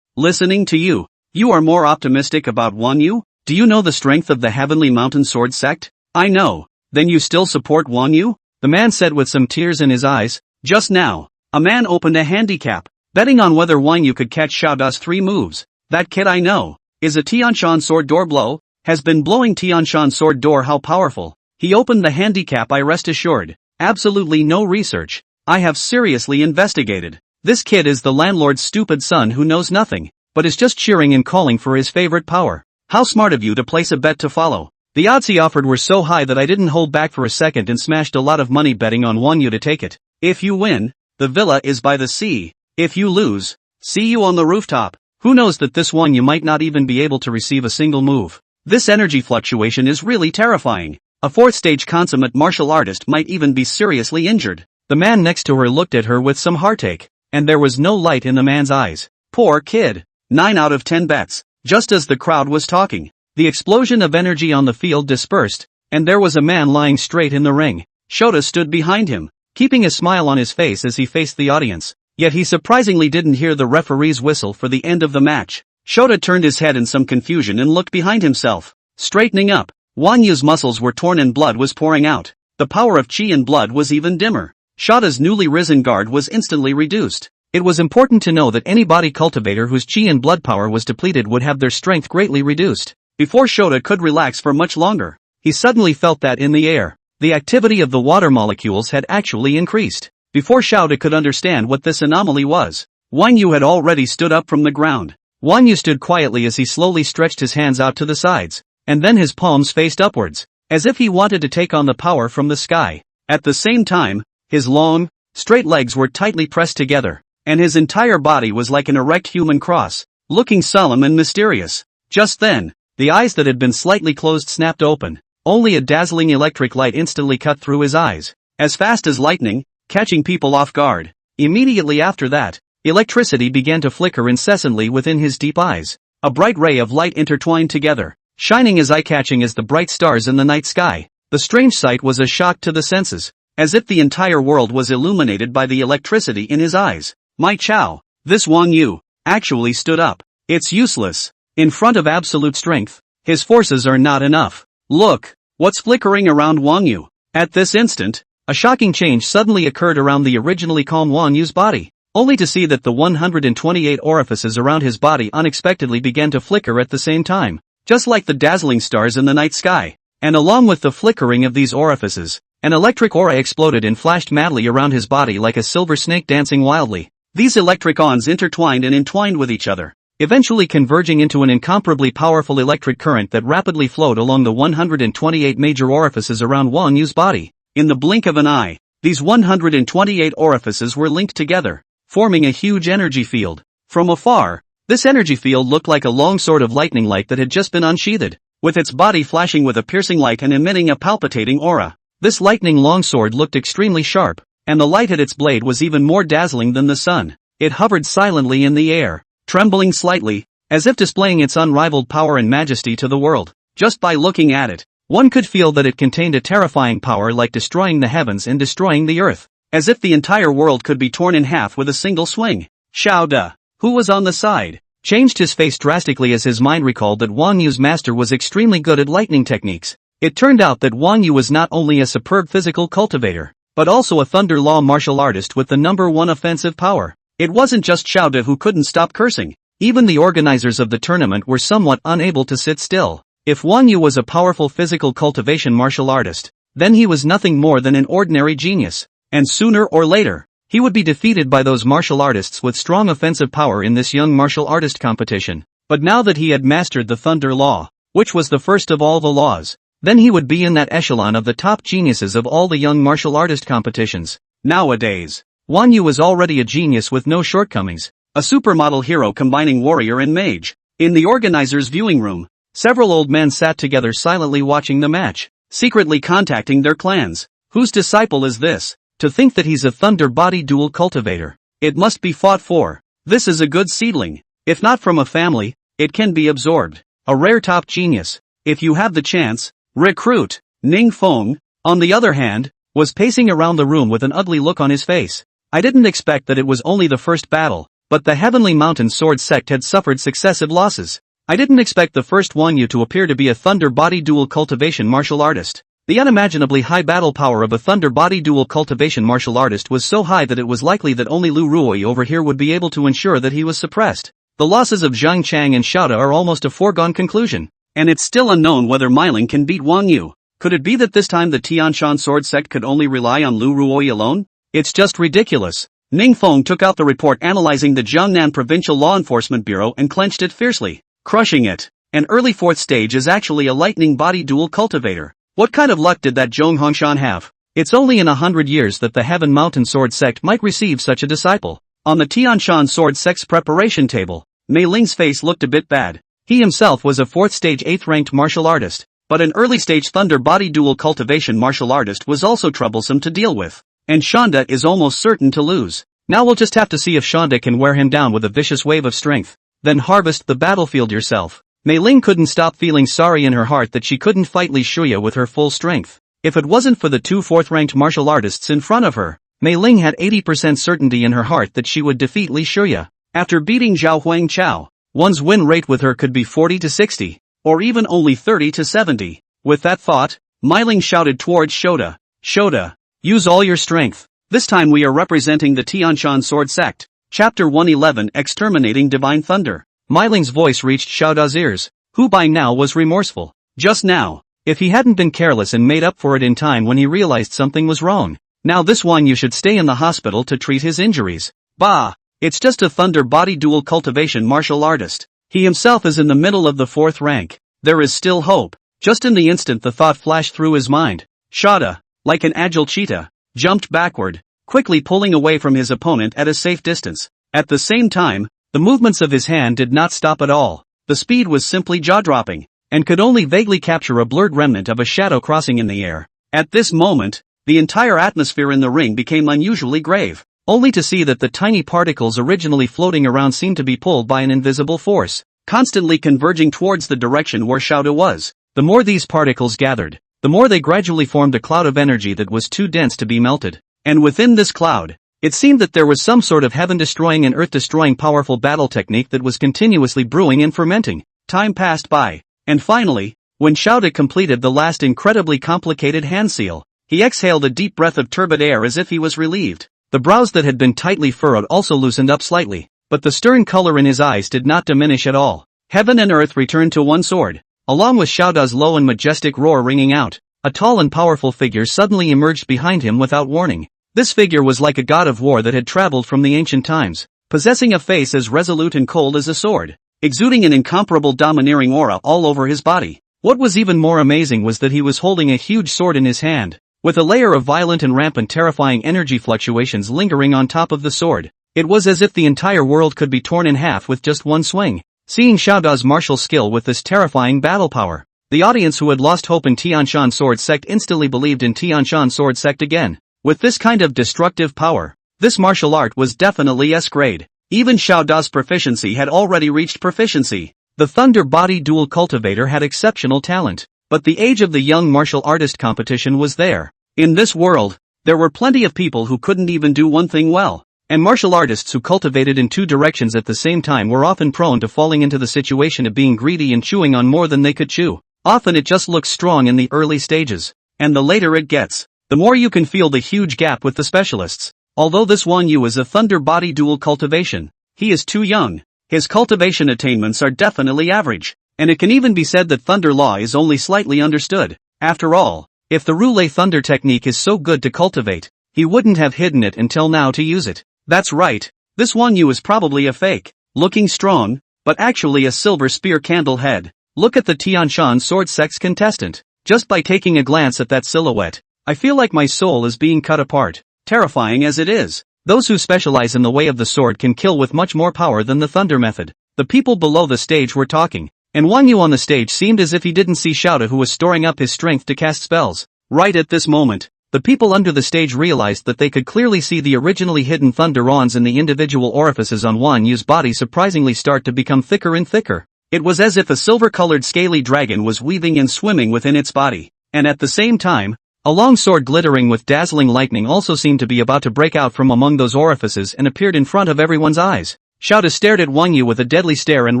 Listening to you. You are more optimistic about Wan Yu? Do you know the strength of the Heavenly Mountain Sword sect? I know. Then you still support Wan Yu? The man said with some tears in his eyes. Just now, a man opened a handicap, betting on whether Wan Yu could catch Xiao Da's 3 moves. That kid I know, is a Tianshan sword door blow, has been blowing Tianshan sword door. How powerful. He opened the handicap, I rest assured. Absolutely no research. I have seriously investigated. This kid is the landlord's stupid son who knows nothing, but is just cheering and calling for his favorite power. How smart of you to place a bet to follow. The odds he offered were so high that I didn't hold back for a second and smashed a lot of money betting on Wan Yu to take it. If you win, the villa is by the sea. If you lose, see you on the rooftop. Who knows that this Wan Yu might not even be able to receive a single move. This energy fluctuation is really terrifying. A 4th stage consummate martial artist might even be seriously injured. The man next to her looked at her with some heartache, and there was no light in the man's eyes. Poor kid. 9 out of 10 bets. Just as the crowd was talking, the explosion of energy on the field dispersed, and there was a man lying straight in the ring. Shota stood behind him, keeping a smile on his face as he faced the audience, yet he surprisingly didn't hear the referee's whistle for the end of the match. Shota turned his head in some confusion and looked behind himself. Straightening up, Wan Yu's muscles were torn and blood was pouring out. The power of chi and blood was even dimmer. Shota's newly risen guard was instantly reduced. It was important to know that any body cultivator whose chi and blood power was depleted would have their strength greatly reduced. Before Shota could relax for much longer, he suddenly felt that in the air, the activity of the water molecules had actually increased. Before Shota could understand what this anomaly was, Wan Yu had already stood up from the ground. Wan Yu stood quietly as he slowly stretched his hands out to the sides, and then his palms faced upwards, as if he wanted to take on the power from the sky. At the same time, his long, straight legs were tightly pressed together, and his entire body was like an erect human cross, looking solemn and mysterious. Just then, the eyes that had been slightly closed snapped open. Only a dazzling electric light instantly cut through his eyes, as fast as lightning, catching people off guard. Immediately after that, electricity began to flicker incessantly within his deep eyes. A bright ray of light intertwined together, shining as eye-catching as the bright stars in the night sky. The strange sight was a shock to the senses, as if the entire world was illuminated by the electricity in his eyes. My Chow, this Wan Yu, actually stood up. It's useless. In front of absolute strength, his forces are not enough. Look, what's flickering around Wan Yu? At this instant, a shocking change suddenly occurred around the originally calm Wan Yu's body, only to see that the 128 orifices around his body unexpectedly began to flicker at the same time, just like the dazzling stars in the night sky. And along with the flickering of these orifices, an electric aura exploded and flashed madly around his body like a silver snake dancing wildly. These electric ons intertwined and entwined with each other, eventually converging into an incomparably powerful electric current that rapidly flowed along the 128 major orifices around Wan Yu's body. In the blink of an eye, these 128 orifices were linked together, forming a huge energy field. From afar, this energy field looked like a long sword of lightning light that had just been unsheathed, with its body flashing with a piercing light and emitting a palpitating aura. This lightning longsword looked extremely sharp, and the light at its blade was even more dazzling than the sun. It hovered silently in the air, trembling slightly, as if displaying its unrivaled power and majesty to the world. Just by looking at it, one could feel that it contained a terrifying power like destroying the heavens and destroying the earth, as if the entire world could be torn in half with a single swing. Xiao Da, who was on the side, changed his face drastically as his mind recalled that Wan Yu's master was extremely good at lightning techniques. It turned out that Wan Yu was not only a superb physical cultivator, but also a thunder law martial artist with the #1 offensive power. It wasn't just Xiao Da who couldn't stop cursing. Even the organizers of the tournament were somewhat unable to sit still. If Wan Yu was a powerful physical cultivation martial artist, then he was nothing more than an ordinary genius. And sooner or later, he would be defeated by those martial artists with strong offensive power in this young martial artist competition. But now that he had mastered the Thunder Law, which was the first of all the laws, then he would be in that echelon of the top geniuses of all the young martial artist competitions. Nowadays, Wang Yu was already a genius with no shortcomings, a supermodel hero combining warrior and mage. In the organizer's viewing room, several old men sat together silently watching the match, secretly contacting their clans. Whose disciple is this? To think that he's a thunder body dual cultivator. It must be fought for. This is a good seedling. If not from a family, it can be absorbed. A rare top genius. If you have the chance, recruit. Ning Feng, on the other hand, was pacing around the room with an ugly look on his face. I didn't expect that it was only the first battle, but the Heavenly Mountain Sword sect had suffered successive losses. I didn't expect the first Wang Yu to appear to be a thunder body dual cultivation martial artist. The unimaginably high battle power of a thunder body dual cultivation martial artist was so high that it was likely that only Lu Ruoyi over here would be able to ensure that he was suppressed. The losses of Zhang Chang and Xiaoda are almost a foregone conclusion, and it's still unknown whether Meiling can beat Wang Yu. Could it be that this time the Tianshan Sword sect could only rely on Lu Ruoyi alone? It's just ridiculous. Ning Feng took out the report analyzing the Jiangnan Provincial Law Enforcement Bureau and clenched it fiercely, crushing it. An early fourth stage is actually a lightning body dual cultivator. What kind of luck did that Zhong Hongshan have? It's only in 100 years that the Heaven Mountain Sword sect might receive such a disciple. On the Tianshan Sword sect's preparation table, Mei Ling's face looked a bit bad. He himself was a 4th stage 8th ranked martial artist, but an early stage thunder body dual cultivation martial artist was also troublesome to deal with. And Shonda is almost certain to lose. Now we'll just have to see if Shonda can wear him down with a vicious wave of strength. Then harvest the battlefield yourself. Mei Ling couldn't stop feeling sorry in her heart that she couldn't fight Li Shuya with her full strength. If it wasn't for the two 4th-ranked martial artists in front of her, Mei Ling had 80% certainty in her heart that she would defeat Li Shuya. After beating Zhao Huang Chao, one's win rate with her could be 40 to 60, or even only 30 to 70. With that thought, Mei Ling shouted towards Shoda. Shoda, use all your strength. This time we are representing the Tianshan Sword sect. Chapter 111 Exterminating Divine Thunder. Mei Ling's voice reached Xiaoda's ears, who by now was remorseful. Just now, if he hadn't been careless and made up for it in time when he realized something was wrong. Now this Wang Yu should stay in the hospital to treat his injuries. Bah! It's just a thunder body dual cultivation martial artist. He himself is in the middle of the 4th rank. There is still hope. Just in the instant the thought flashed through his mind, Xiaoda, like an agile cheetah, jumped backward, quickly pulling away from his opponent at a safe distance. At the same time, the movements of his hand did not stop at all. The speed was simply jaw-dropping, and could only vaguely capture a blurred remnant of a shadow crossing in the air. At this moment, the entire atmosphere in the ring became unusually grave, only to see that the tiny particles originally floating around seemed to be pulled by an invisible force, constantly converging towards the direction where Xiaoda was. The more these particles gathered, the more they gradually formed a cloud of energy that was too dense to be melted. And within this cloud, it seemed that there was some sort of heaven-destroying and earth-destroying powerful battle technique that was continuously brewing and fermenting. Time passed by, and finally, when Xiaoda completed the last incredibly complicated hand seal, he exhaled a deep breath of turbid air as if he was relieved. The brows that had been tightly furrowed also loosened up slightly, but the stern color in his eyes did not diminish at all. Heaven and earth returned to one sword. Along with Xiaoda's low and majestic roar ringing out, a tall and powerful figure suddenly emerged behind him without warning. This figure was like a god of war that had traveled from the ancient times, possessing a face as resolute and cold as a sword, exuding an incomparable domineering aura all over his body. What was even more amazing was that he was holding a huge sword in his hand, with a layer of violent and rampant terrifying energy fluctuations lingering on top of the sword. It was as if the entire world could be torn in half with just one swing. Seeing Xiaoda's martial skill with this terrifying battle power, the audience who had lost hope in Tianshan Sword Sect instantly believed in Tianshan Sword Sect again. With this kind of destructive power, this martial art was definitely S-grade. Even Xiaoda's proficiency had already reached proficiency. The Thunder Body Dual Cultivator had exceptional talent, but the age of the young martial artist competition was there. In this world, there were plenty of people who couldn't even do one thing well, and martial artists who cultivated in two directions at the same time were often prone to falling into the situation of being greedy and chewing on more than they could chew. Often it just looks strong in the early stages, and the later it gets, the more you can feel the huge gap with the specialists. Although this Wang Yu is a Thunder Body Dual Cultivation, he is too young. His cultivation attainments are definitely average, and it can even be said that Thunder Law is only slightly understood. After all, if the Roulette Thunder technique is so good to cultivate, he wouldn't have hidden it until now to use it. That's right, this Wang Yu is probably a fake, looking strong, but actually a silver spear candle head. Look at the Tianshan sword sex contestant. Just by taking a glance at that silhouette, I feel like my soul is being cut apart. Terrifying as it is, those who specialize in the way of the sword can kill with much more power than the thunder method. The people below the stage were talking, and Wang Yu on the stage seemed as if he didn't see Xiaoda, who was storing up his strength to cast spells. Right at this moment, the people under the stage realized that they could clearly see the originally hidden thunder runs in the individual orifices on Wang Yu's body surprisingly start to become thicker and thicker. It was as if a silver-colored scaly dragon was weaving and swimming within its body, and at the same time, a long sword glittering with dazzling lightning also seemed to be about to break out from among those orifices and appeared in front of everyone's eyes. Xiaoda stared at Wang Yu with a deadly stare and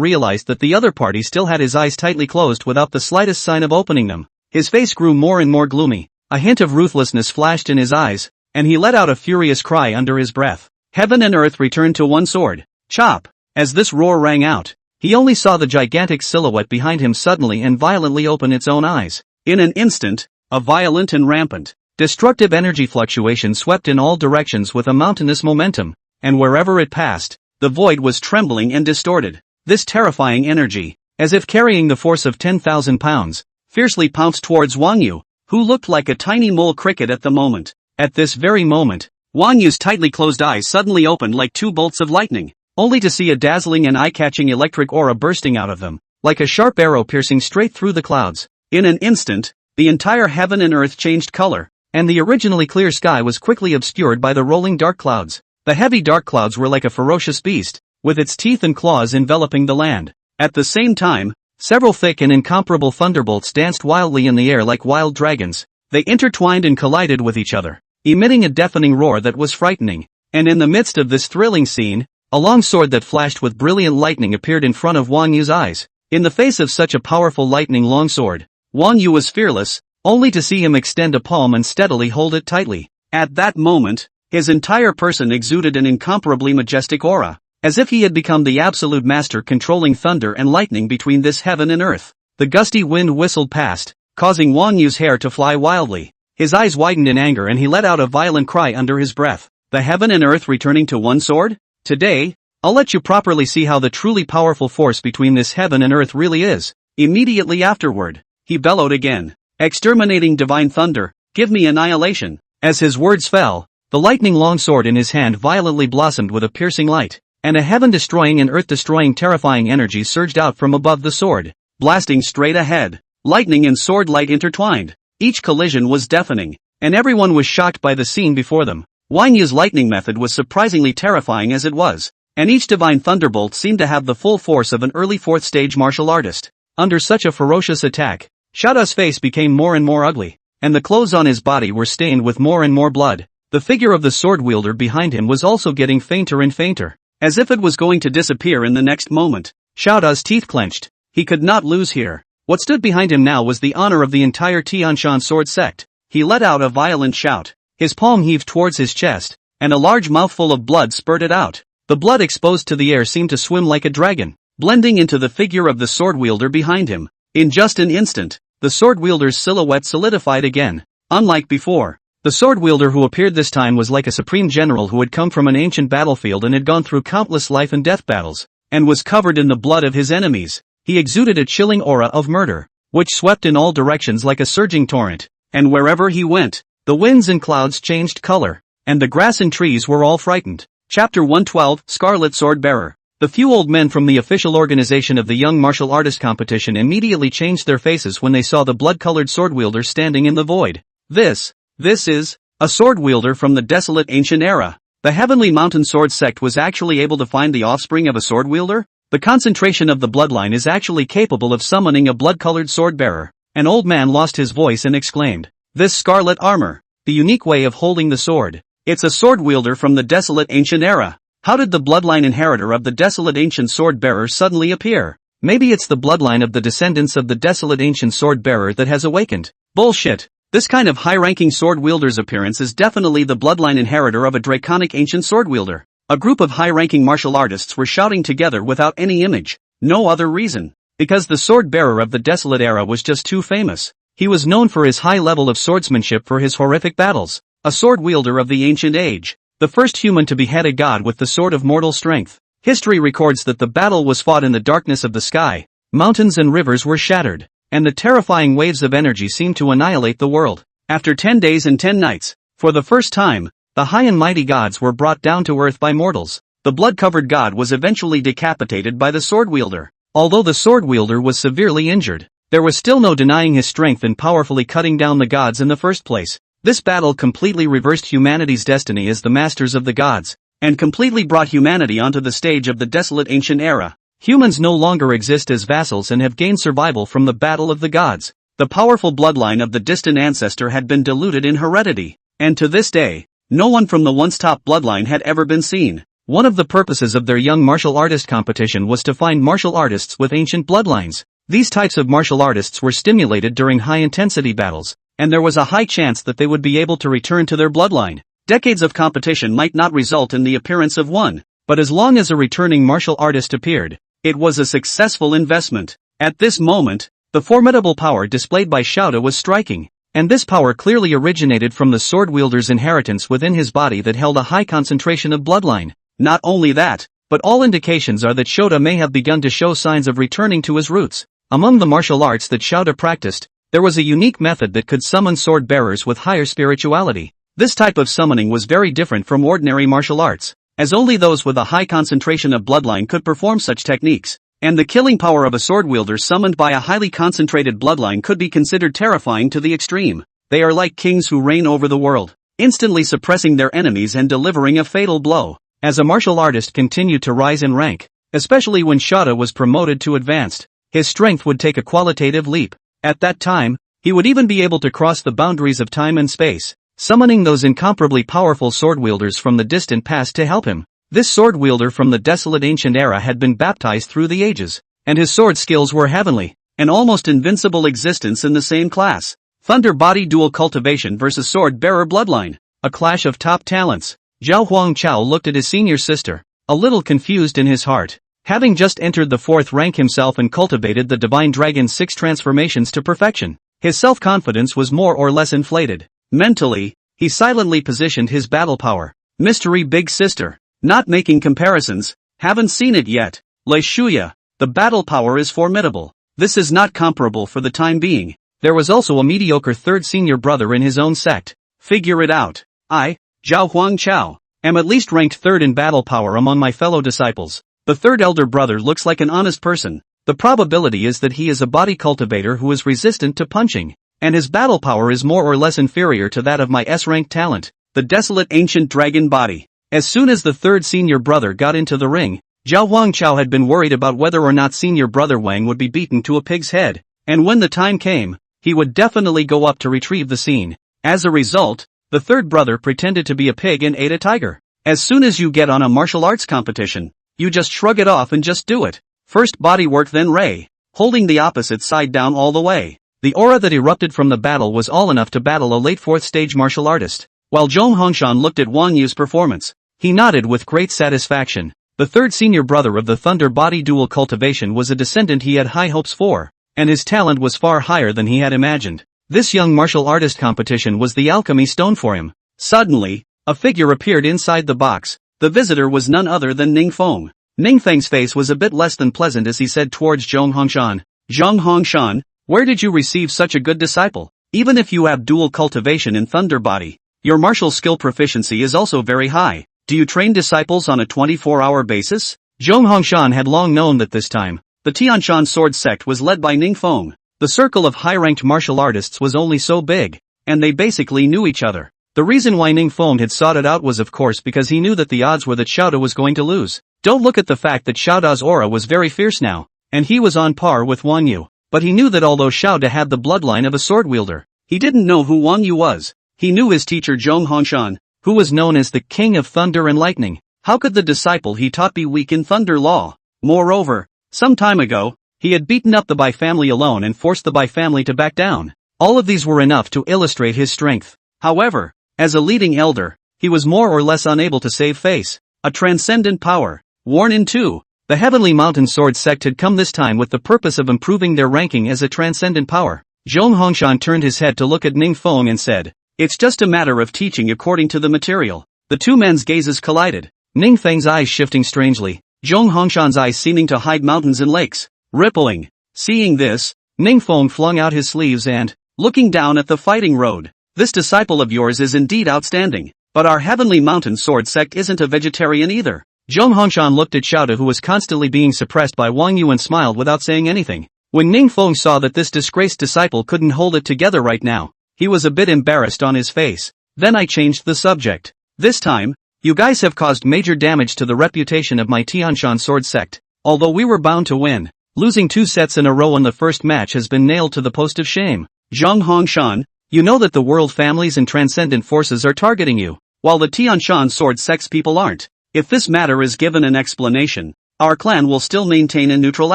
realized that the other party still had his eyes tightly closed without the slightest sign of opening them. His face grew more and more gloomy, a hint of ruthlessness flashed in his eyes, and he let out a furious cry under his breath. Heaven and earth returned to one sword. Chop! As this roar rang out, he only saw the gigantic silhouette behind him suddenly and violently open its own eyes. In an instant, a violent and rampant, destructive energy fluctuation swept in all directions with a mountainous momentum, and wherever it passed, the void was trembling and distorted. This terrifying energy, as if carrying the force of 10,000 pounds, fiercely pounced towards Wang Yu, who looked like a tiny mole cricket at the moment. At this very moment, Wang Yu's tightly closed eyes suddenly opened like two bolts of lightning, only to see a dazzling and eye-catching electric aura bursting out of them, like a sharp arrow piercing straight through the clouds. In an instant, the entire heaven and earth changed color, and the originally clear sky was quickly obscured by the rolling dark clouds. The heavy dark clouds were like a ferocious beast, with its teeth and claws enveloping the land. At the same time, several thick and incomparable thunderbolts danced wildly in the air like wild dragons. They intertwined and collided with each other, emitting a deafening roar that was frightening. And in the midst of this thrilling scene, a long sword that flashed with brilliant lightning appeared in front of Wang Yu's eyes. In the face of such a powerful lightning long sword, Wang Yu was fearless, only to see him extend a palm and steadily hold it tightly. At that moment, his entire person exuded an incomparably majestic aura, as if he had become the absolute master controlling thunder and lightning between this heaven and earth. The gusty wind whistled past, causing Wang Yu's hair to fly wildly. His eyes widened in anger and he let out a violent cry under his breath. The heaven and earth returning to one sword? Today, I'll let you properly see how the truly powerful force between this heaven and earth really is. Immediately afterward, he bellowed again. Exterminating divine thunder, give me annihilation. As his words fell, the lightning longsword in his hand violently blossomed with a piercing light, and a heaven-destroying and earth-destroying terrifying energy surged out from above the sword, blasting straight ahead. Lightning and sword light intertwined. Each collision was deafening, and everyone was shocked by the scene before them. Wang Yu's lightning method was surprisingly terrifying as it was, and each divine thunderbolt seemed to have the full force of an early 4th stage martial artist. Under such a ferocious attack, Xiaoda's face became more and more ugly, and the clothes on his body were stained with more and more blood. The figure of the sword wielder behind him was also getting fainter and fainter, as if it was going to disappear in the next moment. Xiaoda's teeth clenched. He could not lose here. What stood behind him now was the honor of the entire Tianshan sword sect. He let out a violent shout. His palm heaved towards his chest, and a large mouthful of blood spurted out. The blood exposed to the air seemed to swim like a dragon, blending into the figure of the sword wielder behind him. In just an instant, the sword wielder's silhouette solidified again. Unlike before, the sword wielder who appeared this time was like a supreme general who had come from an ancient battlefield and had gone through countless life and death battles, and was covered in the blood of his enemies. He exuded a chilling aura of murder, which swept in all directions like a surging torrent, and wherever he went, the winds and clouds changed color, and the grass and trees were all frightened. Chapter 112, Scarlet Sword Bearer. The few old men from the official organization of the Young Martial Artist Competition immediately changed their faces when they saw the blood-colored sword wielder standing in the void. This is a sword wielder from the desolate ancient era. The Heavenly Mountain Sword Sect was actually able to find the offspring of a sword wielder? The concentration of the bloodline is actually capable of summoning a blood-colored sword bearer. An old man lost his voice and exclaimed, "This scarlet armor, the unique way of holding the sword. It's a sword wielder from the desolate ancient era. How did the bloodline inheritor of the desolate ancient sword bearer suddenly appear? Maybe it's the bloodline of the descendants of the desolate ancient sword bearer that has awakened." Bullshit. This kind of high-ranking sword wielder's appearance is definitely the bloodline inheritor of a draconic ancient sword wielder. A group of high-ranking martial artists were shouting together without any image, no other reason. Because the sword bearer of the desolate era was just too famous. He was known for his high level of swordsmanship for his horrific battles. A sword wielder of the ancient age. The first human to behead a god with the sword of mortal strength. History records that the battle was fought in the darkness of the sky, mountains and rivers were shattered, and the terrifying waves of energy seemed to annihilate the world. After 10 days and 10 nights, for the first time, the high and mighty gods were brought down to earth by mortals. The blood-covered god was eventually decapitated by the sword wielder. Although the sword wielder was severely injured, there was still no denying his strength in powerfully cutting down the gods in the first place. This battle completely reversed humanity's destiny as the masters of the gods, and completely brought humanity onto the stage of the desolate ancient era. Humans no longer exist as vassals and have gained survival from the battle of the gods. The powerful bloodline of the distant ancestor had been diluted in heredity, and to this day, no one from the once top bloodline had ever been seen. One of the purposes of their young martial artist competition was to find martial artists with ancient bloodlines. These types of martial artists were stimulated during high-intensity battles, and there was a high chance that they would be able to return to their bloodline. Decades of competition might not result in the appearance of one, but as long as a returning martial artist appeared, it was a successful investment. At this moment, the formidable power displayed by Xiaoda was striking, and this power clearly originated from the sword wielder's inheritance within his body that held a high concentration of bloodline. Not only that, but all indications are that Xiaoda may have begun to show signs of returning to his roots. Among the martial arts that Xiaoda practiced, there was a unique method that could summon sword bearers with higher spirituality. This type of summoning was very different from ordinary martial arts, as only those with a high concentration of bloodline could perform such techniques, and the killing power of a sword wielder summoned by a highly concentrated bloodline could be considered terrifying to the extreme. They are like kings who reign over the world, instantly suppressing their enemies and delivering a fatal blow. As a martial artist continued to rise in rank, especially when Xiaoda was promoted to advanced, his strength would take a qualitative leap. At that time, he would even be able to cross the boundaries of time and space, summoning those incomparably powerful sword wielders from the distant past to help him. This sword wielder from the desolate ancient era had been baptized through the ages, and his sword skills were heavenly, an almost invincible existence in the same class. Thunder Body Dual Cultivation versus Sword Bearer Bloodline, a clash of top talents. Zhao Huangchao looked at his senior sister, a little confused in his heart. Having just entered the 4th rank himself and cultivated the Divine Dragon's 6 transformations to perfection, his self-confidence was more or less inflated. Mentally, he silently positioned his battle power. Mystery Big Sister. Not making comparisons, haven't seen it yet. Lei Shuya, the battle power is formidable. This is not comparable for the time being. There was also a mediocre 3rd senior brother in his own sect. Figure it out. I, Zhao Huangchao, am at least ranked 3rd in battle power among my fellow disciples. The 3rd elder brother looks like an honest person. The probability is that he is a body cultivator who is resistant to punching, and his battle power is more or less inferior to that of my S-rank talent, the desolate ancient dragon body. As soon as the 3rd senior brother got into the ring, Zhao Huangchao had been worried about whether or not senior brother Wang would be beaten to a pig's head, and when the time came, he would definitely go up to retrieve the scene. As a result, the 3rd brother pretended to be a pig and ate a tiger. As soon as you get on a martial arts competition, you just shrug it off and just do it. First body work then Ray, holding the opposite side down all the way. The aura that erupted from the battle was all enough to battle a late 4th stage martial artist. While Zhong Hongshan looked at Wang Yu's performance, he nodded with great satisfaction. The 3rd senior brother of the Thunder Body Dual Cultivation was a descendant he had high hopes for, and his talent was far higher than he had imagined. This young martial artist competition was the alchemy stone for him. Suddenly, a figure appeared inside the box. The visitor was none other than Ning Feng. Ning Feng's face was a bit less than pleasant as he said towards Zhong Hongshan, "Zhong Hongshan, where did you receive such a good disciple? Even if you have dual cultivation in Thunder Body, your martial skill proficiency is also very high. Do you train disciples on a 24-hour basis?" Zhong Hongshan had long known that this time, the Tianshan sword sect was led by Ning Feng. The circle of high-ranked martial artists was only so big, and they basically knew each other. The reason why Ning Feng had sought it out was of course because he knew that the odds were that Xiaoda was going to lose. Don't look at the fact that Xiaoda's aura was very fierce now, and he was on par with Wang Yu. But he knew that although Xiaoda had the bloodline of a sword wielder, he didn't know who Wang Yu was. He knew his teacher Zhong Hongshan, who was known as the King of Thunder and Lightning. How could the disciple he taught be weak in thunder law? Moreover, some time ago, he had beaten up the Bai family alone and forced the Bai family to back down. All of these were enough to illustrate his strength. However, as a leading elder, he was more or less unable to save face. A transcendent power, worn in two. The Heavenly Mountain Sword sect had come this time with the purpose of improving their ranking as a transcendent power. Zhong Hongshan turned his head to look at Ning Feng and said, "It's just a matter of teaching according to the material." The two men's gazes collided, Ning Feng's eyes shifting strangely. Zhong Hongshan's eyes seeming to hide mountains and lakes, rippling. Seeing this, Ningfeng flung out his sleeves and, looking down at the fighting road, "This disciple of yours is indeed outstanding, but our Heavenly Mountain Sword sect isn't a vegetarian either." Zhong Hongshan looked at Xiaoda, who was constantly being suppressed by Wang Yu, and smiled without saying anything. When Ningfeng saw that this disgraced disciple couldn't hold it together right now, he was a bit embarrassed on his face. Then I changed the subject. "This time, you guys have caused major damage to the reputation of my Tianshan Sword sect. Although we were bound to win, losing 2 sets in a row in the first match has been nailed to the post of shame. Zhong Hongshan, you know that the world families and transcendent forces are targeting you, while the Tianshan Sword sect's people aren't. If this matter is given an explanation, our clan will still maintain a neutral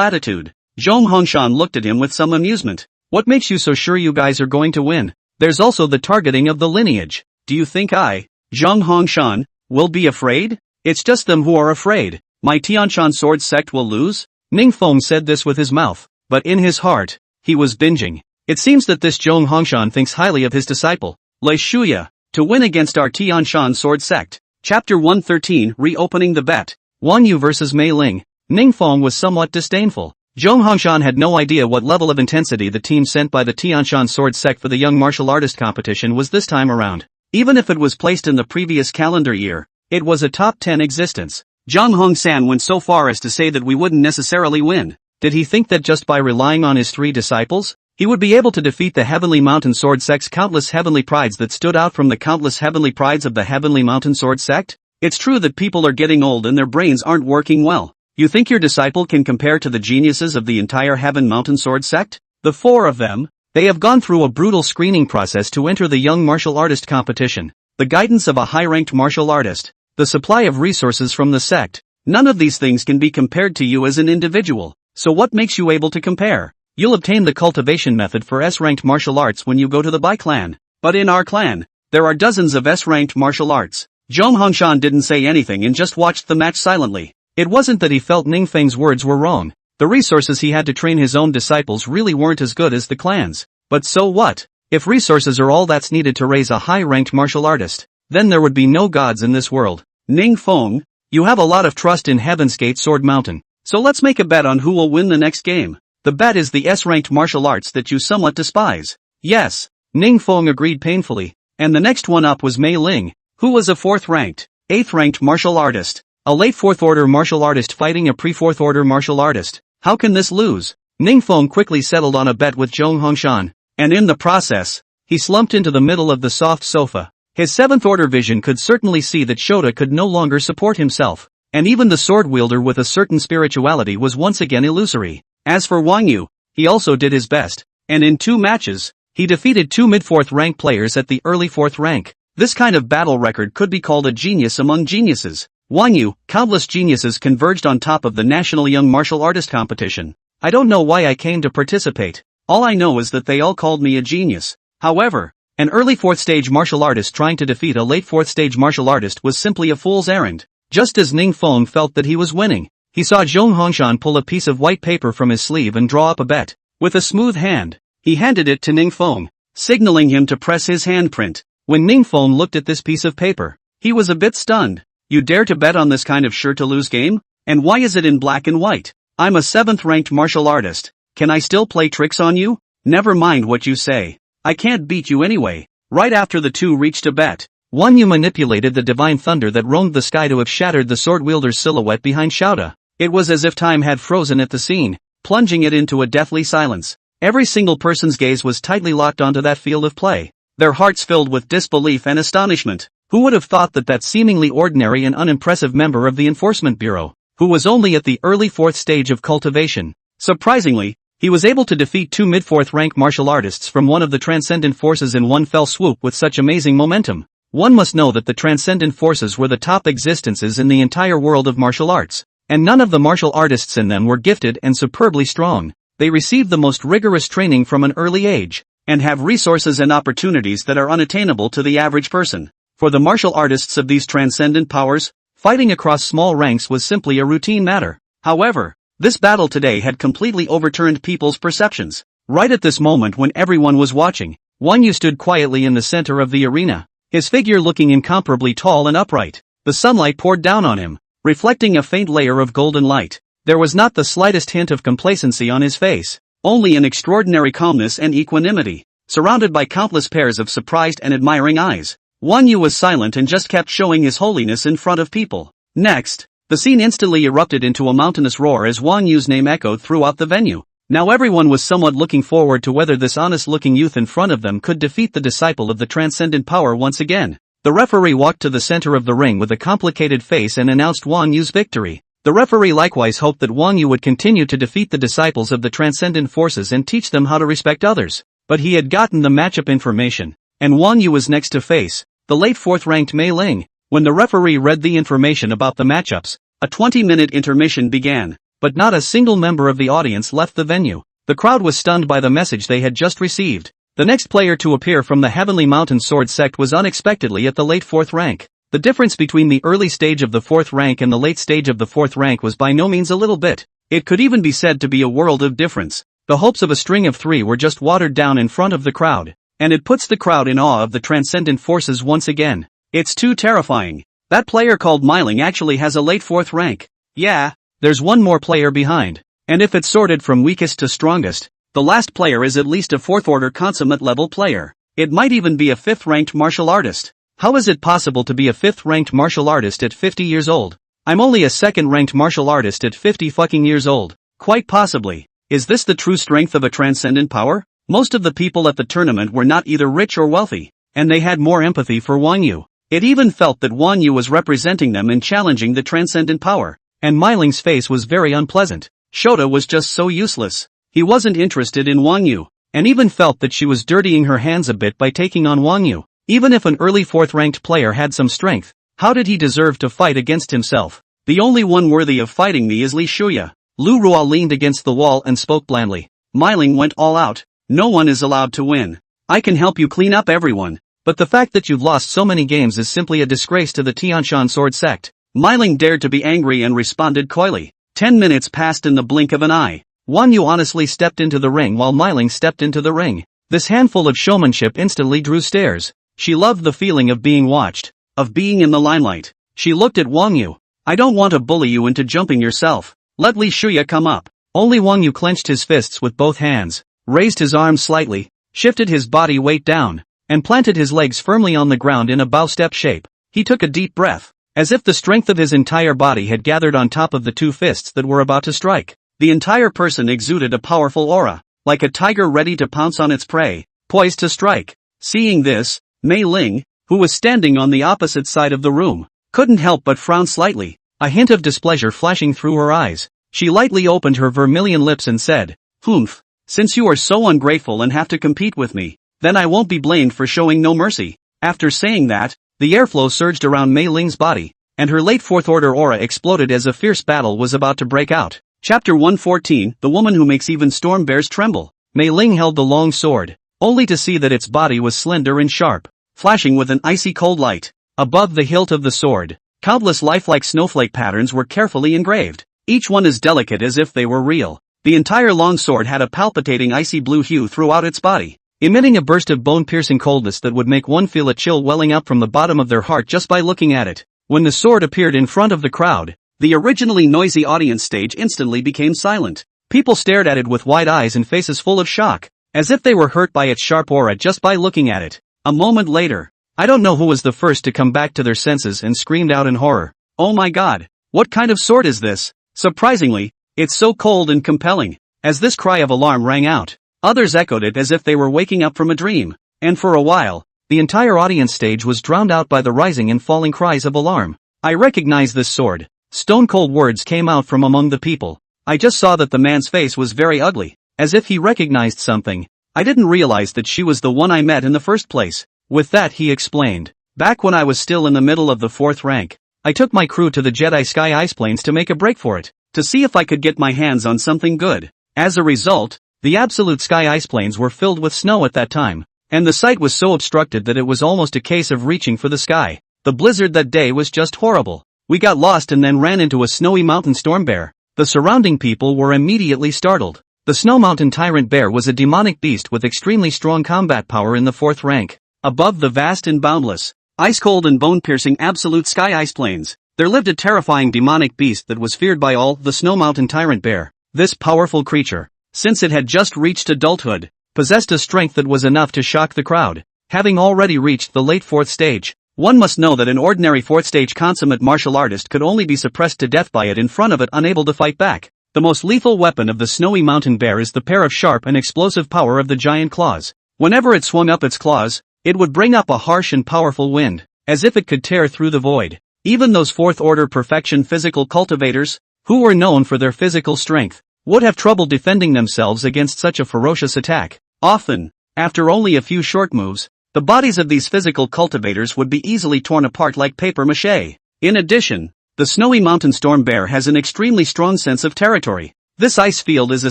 attitude." Zhong Hongshan looked at him with some amusement. "What makes you so sure you guys are going to win? There's also the targeting of the lineage. Do you think I, Zhong Hongshan, will be afraid? It's just them who are afraid. My Tianshan Sword sect will lose?" Ningfeng said this with his mouth, but in his heart, he was binging. It seems that this Zhong Hongshan thinks highly of his disciple, Lei Shuya, to win against our Tianshan Sword sect. Chapter 113, Reopening the Bet. Wang Yu versus Mei Ling. Ningfeng was somewhat disdainful. Zhong Hongshan had no idea what level of intensity the team sent by the Tianshan Sword sect for the young martial artist competition was this time around. Even if it was placed in the previous calendar year, it was a top 10 existence. Zhang Hongsan went so far as to say that we wouldn't necessarily win. Did he think that just by relying on his 3 disciples, he would be able to defeat the Heavenly Mountain Sword sect's countless heavenly prides that stood out from the countless heavenly prides of the Heavenly Mountain Sword sect? It's true that people are getting old and their brains aren't working well. You think your disciple can compare to the geniuses of the entire Heaven Mountain Sword sect? The 4 of them, they have gone through a brutal screening process to enter the young martial artist competition. The guidance of a high-ranked martial artist, the supply of resources from the sect, none of these things can be compared to you as an individual. So what makes you able to compare? You'll obtain the cultivation method for S-ranked martial arts when you go to the Bai clan. But in our clan, there are dozens of S-ranked martial arts. Zhong Hongshan didn't say anything and just watched the match silently. It wasn't that he felt Ningfeng's words were wrong. The resources he had to train his own disciples really weren't as good as the clan's. But so what? If resources are all that's needed to raise a high-ranked martial artist, then there would be no gods in this world. Ningfeng, you have a lot of trust in Heaven's Gate Sword Mountain. So let's make a bet on who will win the next game. The bet is the S-ranked martial arts that you somewhat despise. Yes, Ningfeng agreed painfully. And the next one up was Mei Ling, who was a 4th-ranked, 8th-ranked martial artist. A late 4th-order martial artist fighting a pre-4th-order martial artist. How can this lose? Ningfeng quickly settled on a bet with Zhong Hongshan. And in the process, he slumped into the middle of the soft sofa. His 7th-order vision could certainly see that Shota could no longer support himself. And even the sword wielder with a certain spirituality was once again illusory. As for Wang Yu, he also did his best, and in 2 matches, he defeated 2 mid-4th rank players at the early 4th rank. This kind of battle record could be called a genius among geniuses. Wang Yu, countless geniuses converged on top of the National Young Martial Artist Competition. I don't know why I came to participate. All I know is that they all called me a genius. However, an early 4th stage martial artist trying to defeat a late 4th stage martial artist was simply a fool's errand. Just as Ningfeng felt that he was winning, he saw Zhong Hongshan pull a piece of white paper from his sleeve and draw up a bet. With a smooth hand, he handed it to Ningfeng, signaling him to press his handprint. When Ningfeng looked at this piece of paper, he was a bit stunned. You dare to bet on this kind of sure-to-lose game? And why is it in black and white? I'm a 7th-ranked martial artist. Can I still play tricks on you? Never mind what you say. I can't beat you anyway. Right after the 2 reached a bet, Wang Yu manipulated the divine thunder that roamed the sky to have shattered the sword wielder's silhouette behind Xiaoda. It was as if time had frozen at the scene, plunging it into a deathly silence. Every single person's gaze was tightly locked onto that field of play, their hearts filled with disbelief and astonishment. Who would have thought that that seemingly ordinary and unimpressive member of the Enforcement Bureau, who was only at the early 4th stage of cultivation, surprisingly, he was able to defeat 2 mid-4th rank martial artists from one of the Transcendent Forces in one fell swoop with such amazing momentum? One must know that the Transcendent Forces were the top existences in the entire world of martial arts. And none of the martial artists in them were gifted and superbly strong. They received the most rigorous training from an early age, and have resources and opportunities that are unattainable to the average person. For the martial artists of these transcendent powers, fighting across small ranks was simply a routine matter. However, this battle today had completely overturned people's perceptions. Right at this moment when everyone was watching, Wang Yu stood quietly in the center of the arena, his figure looking incomparably tall and upright. The sunlight poured down on him, reflecting a faint layer of golden light. There was not the slightest hint of complacency on his face, only an extraordinary calmness and equanimity, surrounded by countless pairs of surprised and admiring eyes. Wang Yu was silent and just kept showing his holiness in front of people. Next, the scene instantly erupted into a mountainous roar as Wang Yu's name echoed throughout the venue. Now everyone was somewhat looking forward to whether this honest-looking youth in front of them could defeat the disciple of the transcendent power once again. The referee walked to the center of the ring with a complicated face and announced Wang Yu's victory. The referee likewise hoped that Wang Yu would continue to defeat the disciples of the transcendent forces and teach them how to respect others. But he had gotten the matchup information, and Wang Yu was next to face the late 4th-ranked Mei Ling. When the referee read the information about the matchups, a 20-minute intermission began, but not a single member of the audience left the venue. The crowd was stunned by the message they had just received. The next player to appear from the Heavenly Mountain Sword sect was unexpectedly at the late 4th rank. The difference between the early stage of the 4th rank and the late stage of the 4th rank was by no means a little bit. It could even be said to be a world of difference. The hopes of a string of 3 were just watered down in front of the crowd, and it puts the crowd in awe of the transcendent forces once again. It's too terrifying. That player called Myling actually has a late 4th rank. Yeah, there's one more player behind. And if it's sorted from weakest to strongest, the last player is at least a 4th order consummate level player. It might even be a 5th ranked martial artist. How is it possible to be a 5th ranked martial artist at 50 years old? I'm only a 2nd ranked martial artist at 50 fucking years old. Quite possibly. Is this the true strength of a transcendent power? Most of the people at the tournament were not either rich or wealthy, and they had more empathy for Wang Yu. It even felt that Wang Yu was representing them in challenging the transcendent power, and Myling's face was very unpleasant. Shota was just so useless. He wasn't interested in Wang Yu, and even felt that she was dirtying her hands a bit by taking on Wang Yu. Even if an early 4th-ranked player had some strength, how did he deserve to fight against himself? The only one worthy of fighting me is Li Shuya. Lu Ruo leaned against the wall and spoke blandly. Myling went all out. No one is allowed to win. I can help you clean up everyone, but the fact that you've lost so many games is simply a disgrace to the Tianshan Sword sect. Myling dared to be angry and responded coyly. 10 minutes passed in the blink of an eye. Wang Yu honestly stepped into the ring while Myling stepped into the ring. This handful of showmanship instantly drew stares. She loved the feeling of being watched, of being in the limelight. She looked at Wang Yu. I don't want to bully you into jumping yourself. Let Li Shuya come up. Only Wang Yu clenched his fists with both hands, raised his arms slightly, shifted his body weight down, and planted his legs firmly on the ground in a bow step shape. He took a deep breath, as if the strength of his entire body had gathered on top of the 2 fists that were about to strike. The entire person exuded a powerful aura, like a tiger ready to pounce on its prey, poised to strike. Seeing this, Mei Ling, who was standing on the opposite side of the room, couldn't help but frown slightly, a hint of displeasure flashing through her eyes. She lightly opened her vermilion lips and said, "Humph, since you are so ungrateful and have to compete with me, then I won't be blamed for showing no mercy." After saying that, the airflow surged around Mei Ling's body, and her late 4th order aura exploded as a fierce battle was about to break out. Chapter 114, The Woman Who Makes Even Storm Bears Tremble. Mei Ling held the long sword, only to see that its body was slender and sharp, flashing with an icy cold light. Above the hilt of the sword, countless lifelike snowflake patterns were carefully engraved, each one as delicate as if they were real. The entire long sword had a palpitating icy blue hue throughout its body, emitting a burst of bone-piercing coldness that would make one feel a chill welling up from the bottom of their heart just by looking at it. When the sword appeared in front of the crowd, the originally noisy audience stage instantly became silent. People stared at it with wide eyes and faces full of shock, as if they were hurt by its sharp aura just by looking at it. A moment later, I don't know who was the first to come back to their senses and screamed out in horror. "Oh my god, what kind of sword is this? Surprisingly, it's so cold and compelling." As this cry of alarm rang out, others echoed it as if they were waking up from a dream, and for a while, the entire audience stage was drowned out by the rising and falling cries of alarm. "I recognize this sword." Stone-cold words came out from among the people. "I just saw that the man's face was very ugly, as if he recognized something. I didn't realize that she was the one I met in the first place." With that he explained, "Back when I was still in the middle of the 4th rank, I took my crew to the Jedi Sky Ice Plains to make a break for it, to see if I could get my hands on something good. As a result, the absolute Sky Ice Plains were filled with snow at that time, and the sight was so obstructed that it was almost a case of reaching for the sky. The blizzard that day was just horrible. We got lost and then ran into a snowy mountain storm bear. The surrounding people were immediately startled. The Snow Mountain Tyrant Bear was a demonic beast with extremely strong combat power in the 4th rank. Above the vast and boundless, ice-cold and bone-piercing absolute Sky Ice Plains, there lived a terrifying demonic beast that was feared by all, the Snow Mountain Tyrant Bear. This powerful creature, since it had just reached adulthood, possessed a strength that was enough to shock the crowd. Having already reached the late 4th stage, one must know that an ordinary 4th stage consummate martial artist could only be suppressed to death by it in front of it, unable to fight back. The most lethal weapon of the Snowy Mountain Bear is the pair of sharp and explosive power of the giant claws. Whenever it swung up its claws, it would bring up a harsh and powerful wind, as if it could tear through the void. Even those 4th-order perfection physical cultivators, who were known for their physical strength, would have trouble defending themselves against such a ferocious attack. Often, after only a few short moves, the bodies of these physical cultivators would be easily torn apart like paper mache. In addition, the Snowy Mountain Storm Bear has an extremely strong sense of territory. This ice field is a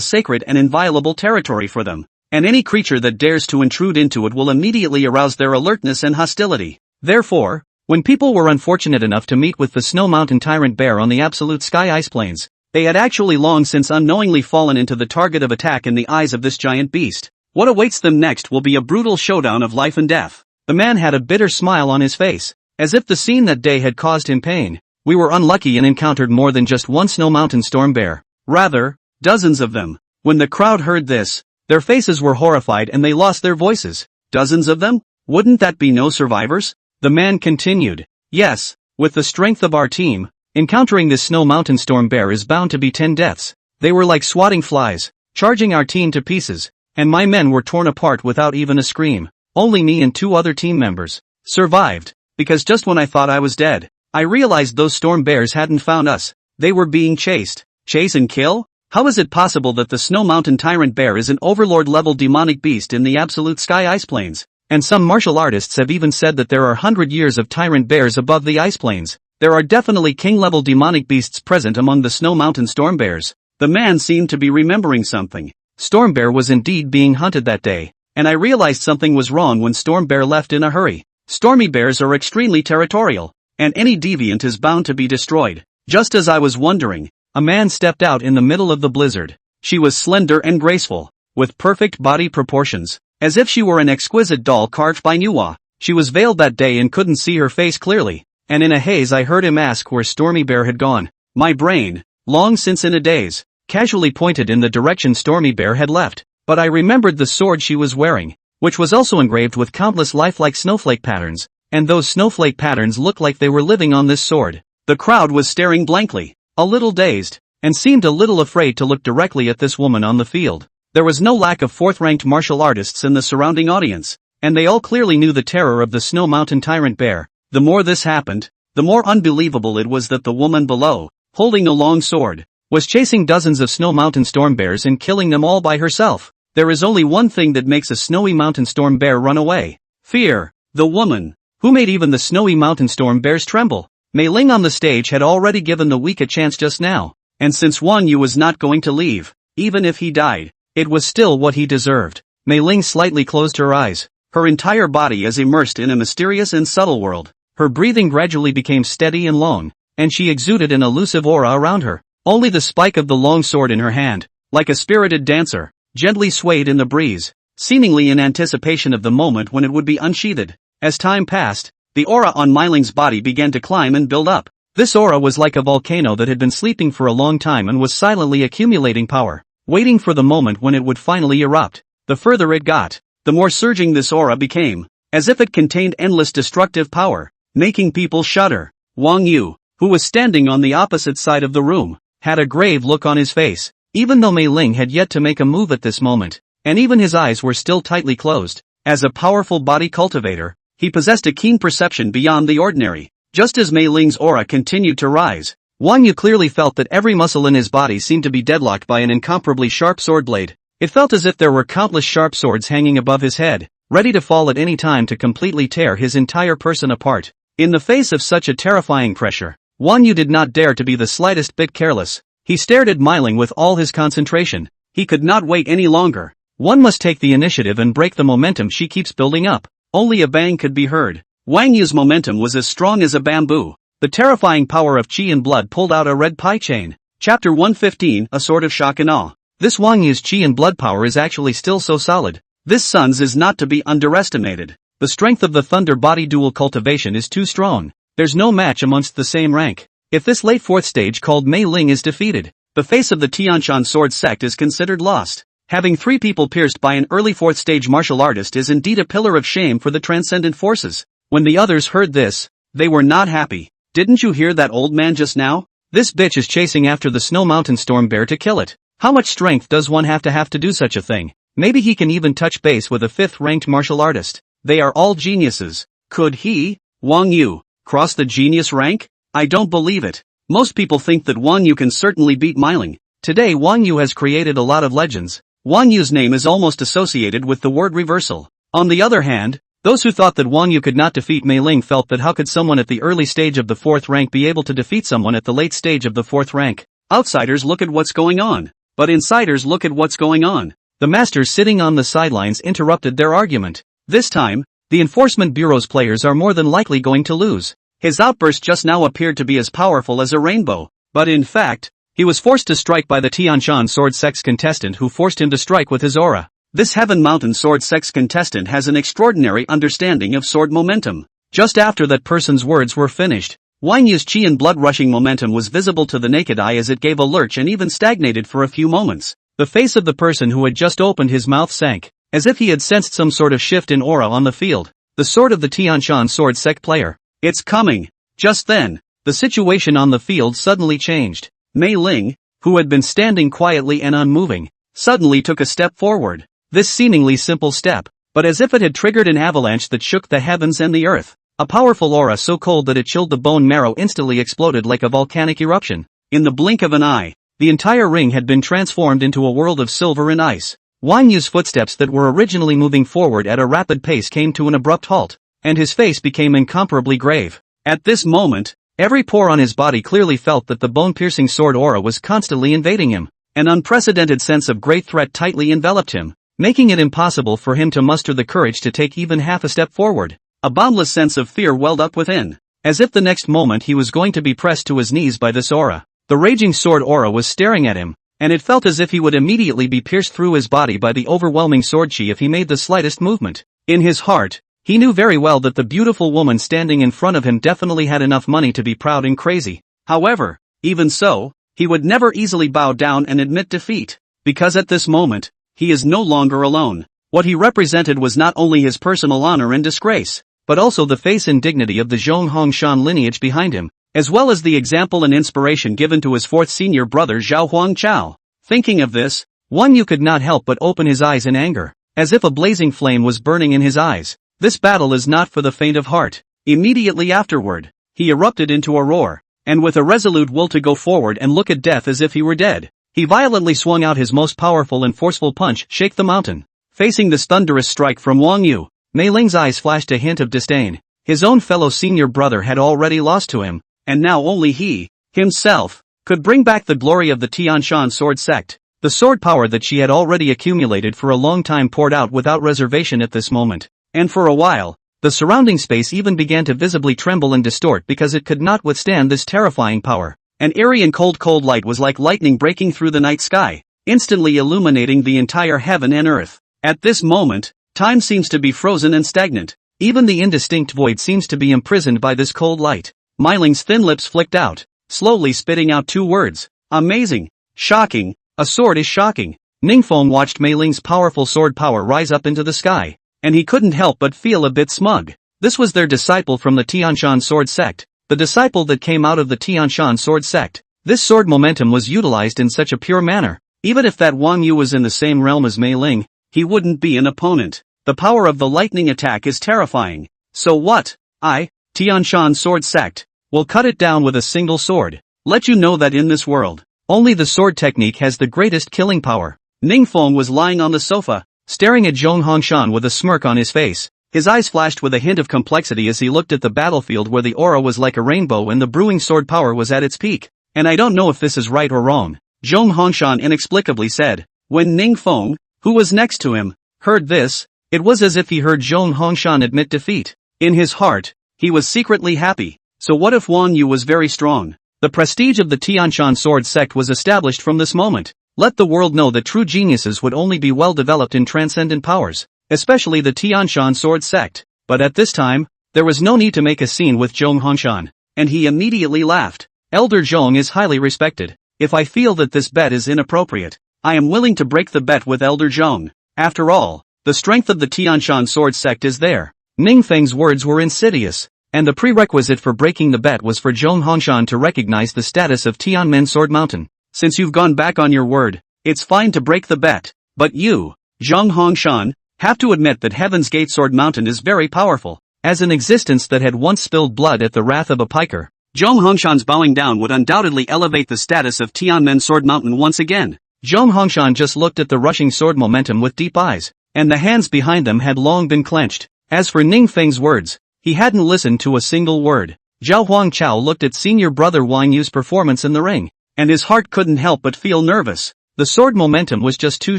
sacred and inviolable territory for them, and any creature that dares to intrude into it will immediately arouse their alertness and hostility. Therefore, when people were unfortunate enough to meet with the Snow Mountain Tyrant Bear on the absolute sky ice plains, they had actually long since unknowingly fallen into the target of attack in the eyes of this giant beast. What awaits them next will be a brutal showdown of life and death. The man had a bitter smile on his face, as if the scene that day had caused him pain. We were unlucky and encountered more than just one Snow Mountain Storm Bear. Rather, dozens of them. When the crowd heard this, their faces were horrified and they lost their voices. Dozens of them? Wouldn't that be no survivors? The man continued. Yes, with the strength of our team, encountering this Snow Mountain Storm Bear is bound to be 10 deaths. They were like swatting flies, charging our team to pieces, and my men were torn apart without even a scream. Only me and 2 other team members survived, because just when I thought I was dead, I realized those storm bears hadn't found us. They were being chased. Chase and kill? How is it possible that the Snow Mountain Tyrant Bear is an overlord-level demonic beast in the absolute sky ice plains? And some martial artists have even said that there are 100 years of tyrant bears above the ice plains. There are definitely king-level demonic beasts present among the Snow Mountain Storm Bears. The man seemed to be remembering something. Storm Bear was indeed being hunted that day, and I realized something was wrong when Storm Bear left in a hurry. Stormy bears are extremely territorial, and any deviant is bound to be destroyed. Just as I was wondering, a man stepped out in the middle of the blizzard. She was slender and graceful, with perfect body proportions, as if she were an exquisite doll carved by Manhwa. She was veiled that day and couldn't see her face clearly, and in a haze I heard him ask where Stormy Bear had gone. My brain, long since in a daze, casually pointed in the direction Stormy Bear had left, but I remembered the sword she was wearing, which was also engraved with countless lifelike snowflake patterns, and those snowflake patterns looked like they were living on this sword. The crowd was staring blankly, a little dazed, and seemed a little afraid to look directly at this woman on the field. There was no lack of 4th-ranked martial artists in the surrounding audience, and they all clearly knew the terror of the Snow Mountain Tyrant Bear. The more this happened, the more unbelievable it was that the woman below, holding a long sword, was chasing dozens of Snow Mountain Storm Bears and killing them all by herself. There is only one thing that makes a Snowy Mountain Storm Bear run away: fear. The woman, who made even the Snowy Mountain Storm Bears tremble. Mei Ling on the stage had already given the weak a chance just now, and since Wang Yu was not going to leave, even if he died, it was still what he deserved. Mei Ling slightly closed her eyes. Her entire body is immersed in a mysterious and subtle world. Her breathing gradually became steady and long, and she exuded an elusive aura around her. Only the spike of the long sword in her hand, like a spirited dancer, gently swayed in the breeze, seemingly in anticipation of the moment when it would be unsheathed. As time passed, the aura on Mei Ling's body began to climb and build up. This aura was like a volcano that had been sleeping for a long time and was silently accumulating power, waiting for the moment when it would finally erupt. The further it got, the more surging this aura became, as if it contained endless destructive power, making people shudder. Wang Yu, who was standing on the opposite side of the room, had a grave look on his face, even though Mei Ling had yet to make a move at this moment, and even his eyes were still tightly closed. As a powerful body cultivator, he possessed a keen perception beyond the ordinary. Just as Mei Ling's aura continued to rise, Wang Yu clearly felt that every muscle in his body seemed to be deadlocked by an incomparably sharp sword blade. It felt as if there were countless sharp swords hanging above his head, ready to fall at any time to completely tear his entire person apart. In the face of such a terrifying pressure, Wang Yu did not dare to be the slightest bit careless. He stared at Mei Ling with all his concentration. He could not wait any longer. One must take the initiative and break the momentum she keeps building up. Only a bang could be heard. Wang Yu's momentum was as strong as a bamboo. The terrifying power of chi and blood pulled out a red pie chain. Chapter 115, A Sort of Shock and Awe. This Wang Yu's chi and blood power is actually still so solid. This Sun's is not to be underestimated. The strength of the Thunder Body dual cultivation is too strong. There's no match amongst the same rank. If this late 4th stage called Mei Ling is defeated, the face of the Tianshan sword sect is considered lost. Having 3 people pierced by an early 4th stage martial artist is indeed a pillar of shame for the transcendent forces. When the others heard this, they were not happy. Didn't you hear that old man just now? This bitch is chasing after the Snow Mountain Storm Bear to kill it. How much strength does one have to do such a thing? Maybe he can even touch base with a 5th ranked martial artist. They are all geniuses. Could he, Wang Yu, cross the genius rank? I don't believe it. Most people think that Wang Yu can certainly beat Mei Ling. Today Wang Yu has created a lot of legends. Wang Yu's name is almost associated with the word reversal. On the other hand, those who thought that Wang Yu could not defeat Mei Ling felt that how could someone at the early stage of the 4th rank be able to defeat someone at the late stage of the 4th rank? Outsiders look at what's going on. But insiders look at what's going on. The masters sitting on the sidelines interrupted their argument. This time, the Enforcement Bureau's players are more than likely going to lose. His outburst just now appeared to be as powerful as a rainbow. But in fact, he was forced to strike by the Tianshan Sword Sect's contestant who forced him to strike with his aura. This Heaven Mountain Sword Sect's contestant has an extraordinary understanding of sword momentum. Just after that person's words were finished, Wang Yu's chi and blood-rushing momentum was visible to the naked eye as it gave a lurch and even stagnated for a few moments. The face of the person who had just opened his mouth sank, as if he had sensed some sort of shift in aura on the field. The sword of the Tianshan Sword Sect player. It's coming. Just then, the situation on the field suddenly changed. Mei Ling, who had been standing quietly and unmoving, suddenly took a step forward. This seemingly simple step, but as if it had triggered an avalanche that shook the heavens and the earth. A powerful aura so cold that it chilled the bone marrow instantly exploded like a volcanic eruption. In the blink of an eye, the entire ring had been transformed into a world of silver and ice. Wang Yu's footsteps that were originally moving forward at a rapid pace came to an abrupt halt, and his face became incomparably grave. At this moment, every pore on his body clearly felt that the bone-piercing sword aura was constantly invading him. An unprecedented sense of great threat tightly enveloped him, making it impossible for him to muster the courage to take even half a step forward. A boundless sense of fear welled up within, as if the next moment he was going to be pressed to his knees by this aura. The raging sword aura was staring at him, and it felt as if he would immediately be pierced through his body by the overwhelming sword chi if he made the slightest movement. In his heart, he knew very well that the beautiful woman standing in front of him definitely had enough money to be proud and crazy. However, even so, he would never easily bow down and admit defeat, because at this moment, he is no longer alone. What he represented was not only his personal honor and disgrace, but also the face and dignity of the Zhong Hongshan lineage behind him, as well as the example and inspiration given to his 4th senior brother Zhao Huangchao. Thinking of this, Wang Yu could not help but open his eyes in anger, as if a blazing flame was burning in his eyes. This battle is not for the faint of heart. Immediately afterward, he erupted into a roar, and with a resolute will to go forward and look at death as if he were dead, he violently swung out his most powerful and forceful punch, Shake the Mountain. Facing this thunderous strike from Wang Yu, Mei Ling's eyes flashed a hint of disdain. His own fellow senior brother had already lost to him, and now only he, himself, could bring back the glory of the Tianshan Sword Sect. The sword power that she had already accumulated for a long time poured out without reservation at this moment, and for a while, the surrounding space even began to visibly tremble and distort because it could not withstand this terrifying power. An eerie and cold light was like lightning breaking through the night sky, instantly illuminating the entire heaven and earth. At this moment, time seems to be frozen and stagnant. Even the indistinct void seems to be imprisoned by this cold light. Mei Ling's thin lips flicked out, slowly spitting out 2 words. Amazing. Shocking. A sword is shocking. Ningfeng watched Mei Ling's powerful sword power rise up into the sky, and he couldn't help but feel a bit smug. This was their disciple from the Tianshan Sword Sect, the disciple that came out of the Tianshan Sword Sect. This sword momentum was utilized in such a pure manner. Even if that Wang Yu was in the same realm as Mei Ling, he wouldn't be an opponent. The power of the lightning attack is terrifying. So what? Tianshan Sword Sect, will cut it down with a single sword. Let you know that in this world, only the sword technique has the greatest killing power. Ningfeng was lying on the sofa, staring at Zhong Hongshan with a smirk on his face. His eyes flashed with a hint of complexity as he looked at the battlefield where the aura was like a rainbow and the brewing sword power was at its peak. And I don't know if this is right or wrong, Zhong Hongshan inexplicably said. When Ningfeng, who was next to him, heard this, it was as if he heard Zhong Hongshan admit defeat. In his heart, he was secretly happy. So what if Wang Yu was very strong? The prestige of the Tianshan Sword Sect was established from this moment. Let the world know that true geniuses would only be well developed in transcendent powers, especially the Tianshan Sword Sect. But at this time, there was no need to make a scene with Zhong Hongshan, and he immediately laughed. Elder Zhong is highly respected. If I feel that this bet is inappropriate, I am willing to break the bet with Elder Zhong. After all, the strength of the Tianshan sword sect is there. Ning Feng's words were insidious, and the prerequisite for breaking the bet was for Zhong Hongshan to recognize the status of Tianmen Sword Mountain. Since you've gone back on your word, it's fine to break the bet. But you, Zhong Hongshan, have to admit that Heaven's Gate Sword Mountain is very powerful. As an existence that had once spilled blood at the wrath of a piker, Zhong Hongshan's bowing down would undoubtedly elevate the status of Tianmen Sword Mountain once again. Zhong Hongshan just looked at the rushing sword momentum with deep eyes, and the hands behind them had long been clenched. As for Ning Feng's words, he hadn't listened to a single word. Zhao Huangchao looked at senior brother Wang Yu's performance in the ring, and his heart couldn't help but feel nervous. The sword momentum was just too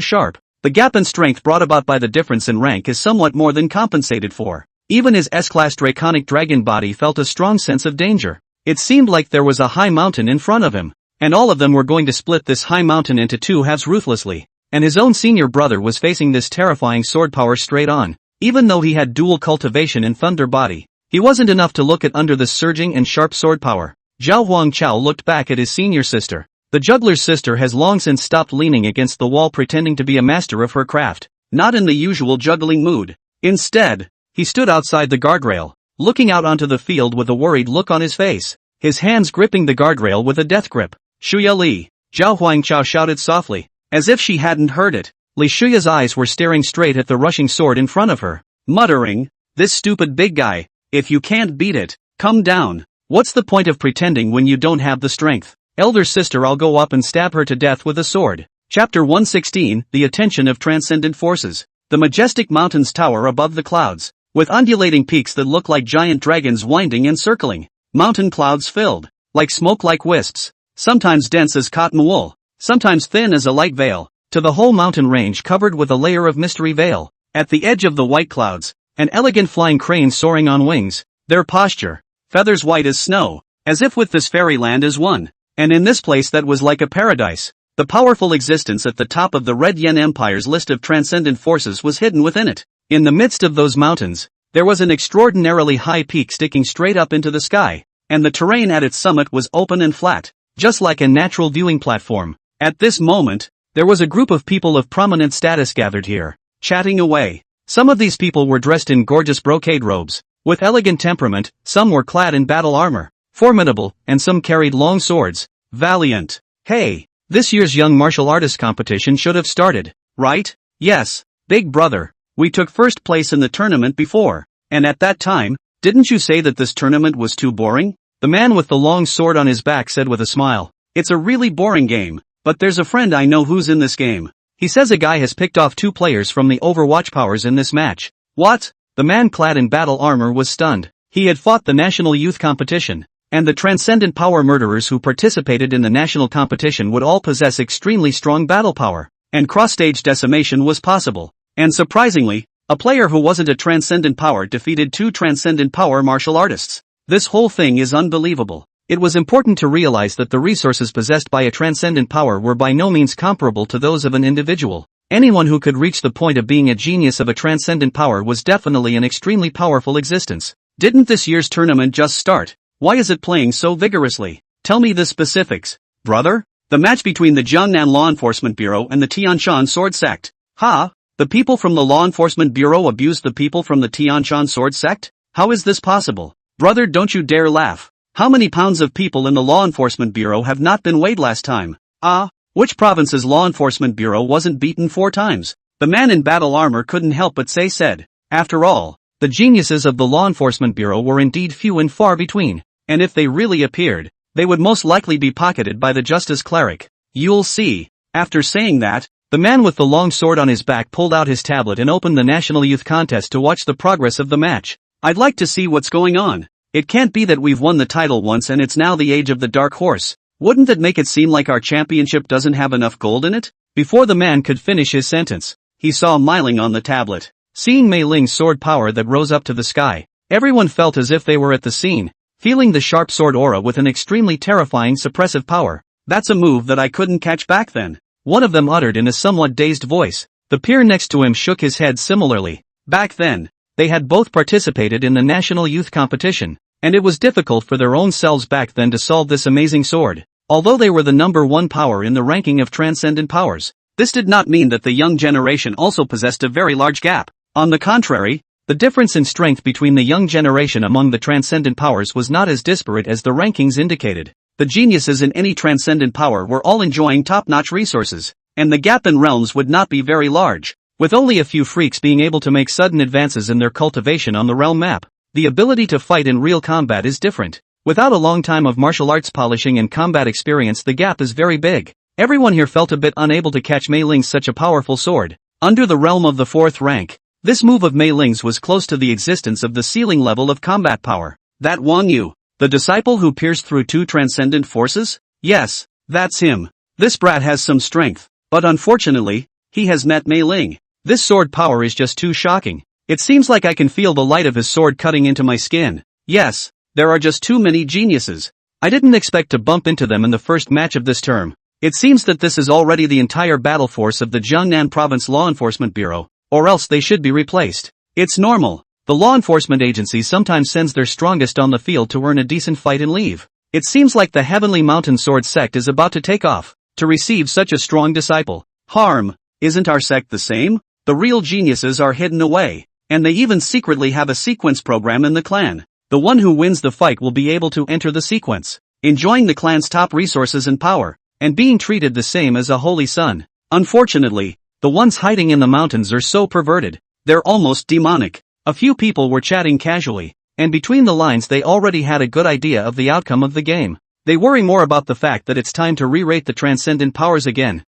sharp. The gap in strength brought about by the difference in rank is somewhat more than compensated for. Even his S-class draconic dragon body felt a strong sense of danger. It seemed like there was a high mountain in front of him, and all of them were going to split this high mountain into two halves ruthlessly. And his own senior brother was facing this terrifying sword power straight on. Even though he had dual cultivation in thunder body, he wasn't enough to look at under this surging and sharp sword power. Zhao Huangchao looked back at his senior sister. The juggler's sister has long since stopped leaning against the wall pretending to be a master of her craft, not in the usual juggling mood. Instead, he stood outside the guardrail, looking out onto the field with a worried look on his face, his hands gripping the guardrail with a death grip. Shuya Li, Zhao Huangchao shouted softly, as if she hadn't heard it. Li Shuya's eyes were staring straight at the rushing sword in front of her, muttering, "This stupid big guy, if you can't beat it, come down. What's the point of pretending when you don't have the strength? Elder sister, I'll go up and stab her to death with a sword." Chapter 116, The Attention of Transcendent Forces. The majestic mountains tower above the clouds, with undulating peaks that look like giant dragons winding and circling. Mountain clouds filled, like smoke like wisps, sometimes dense as cotton wool, sometimes thin as a light veil, to the whole mountain range covered with a layer of mystery veil. At the edge of the white clouds, an elegant flying crane soaring on wings, their posture, feathers white as snow, as if with this fairyland as one. And in this place that was like a paradise, the powerful existence at the top of the Red Yen Empire's list of transcendent forces was hidden within it. In the midst of those mountains, there was an extraordinarily high peak sticking straight up into the sky, and the terrain at its summit was open and flat, just like a natural viewing platform. At this moment, there was a group of people of prominent status gathered here, chatting away. Some of these people were dressed in gorgeous brocade robes, with elegant temperament, some were clad in battle armor, formidable, and some carried long swords, valiant. Hey, this year's young martial artist competition should have started, right? Yes, big brother, we took first place in the tournament before, and at that time, didn't you say that this tournament was too boring? The man with the long sword on his back said with a smile. It's a really boring game, but there's a friend I know who's in this game. He says a guy has picked off 2 players from the Overwatch powers in this match. What? The man clad in battle armor was stunned. He had fought the national youth competition, and the transcendent power murderers who participated in the national competition would all possess extremely strong battle power, and cross-stage decimation was possible. And surprisingly, a player who wasn't a transcendent power defeated 2 transcendent power martial artists. This whole thing is unbelievable. It was important to realize that the resources possessed by a transcendent power were by no means comparable to those of an individual. Anyone who could reach the point of being a genius of a transcendent power was definitely an extremely powerful existence. Didn't this year's tournament just start? Why is it playing so vigorously? Tell me the specifics, brother. The match between the Jiangnan Law Enforcement Bureau and the Tianshan Sword Sect. Ha? The people from the Law Enforcement Bureau abused the people from the Tianshan Sword Sect? How is this possible? Brother, don't you dare laugh. How many pounds of people in the Law Enforcement Bureau have not been weighed last time? Which province's Law Enforcement Bureau wasn't beaten 4 times? The man in battle armor couldn't help but said. After all, the geniuses of the Law Enforcement Bureau were indeed few and far between, and if they really appeared, they would most likely be pocketed by the Justice Cleric. You'll see. After saying that, the man with the long sword on his back pulled out his tablet and opened the National Youth Contest to watch the progress of the match. I'd like to see what's going on. It can't be that we've won the title once and it's now the age of the dark horse. Wouldn't that make it seem like our championship doesn't have enough gold in it? Before the man could finish his sentence, he saw Mei Ling on the tablet. Seeing Mei Ling's sword power that rose up to the sky, everyone felt as if they were at the scene, feeling the sharp sword aura with an extremely terrifying suppressive power. That's a move that I couldn't catch back then, one of them uttered in a somewhat dazed voice. The peer next to him shook his head similarly. Back then, they had both participated in the National Youth Competition, and it was difficult for their own selves back then to solve this amazing sword. Although they were the #1 power in the ranking of transcendent powers, this did not mean that the young generation also possessed a very large gap. On the contrary, the difference in strength between the young generation among the transcendent powers was not as disparate as the rankings indicated. The geniuses in any transcendent power were all enjoying top-notch resources, and the gap in realms would not be very large, with only a few freaks being able to make sudden advances in their cultivation on the realm map. The ability to fight in real combat is different. Without a long time of martial arts polishing and combat experience, the gap is very big. Everyone here felt a bit unable to catch Mei Ling's such a powerful sword. Under the realm of the 4th rank, this move of Mei Ling's was close to the existence of the ceiling level of combat power. That Wang Yu, the disciple who pierced through 2 transcendent forces? Yes, that's him. This brat has some strength, but unfortunately, he has met Mei Ling. This sword power is just too shocking. It seems like I can feel the light of his sword cutting into my skin. Yes, there are just too many geniuses. I didn't expect to bump into them in the first match of this term. It seems that this is already the entire battle force of the Jiangnan Province Law Enforcement Bureau, or else they should be replaced. It's normal. The law enforcement agency sometimes sends their strongest on the field to earn a decent fight and leave. It seems like the Heavenly Mountain Sword sect is about to take off, to receive such a strong disciple. Harm, isn't our sect the same? The real geniuses are hidden away, and they even secretly have a sequence program in the clan. The one who wins the fight will be able to enter the sequence, enjoying the clan's top resources and power, and being treated the same as a holy son. Unfortunately, the ones hiding in the mountains are so perverted, they're almost demonic. A few people were chatting casually, and between the lines they already had a good idea of the outcome of the game. They worry more about the fact that it's time to re-rate the transcendent powers again.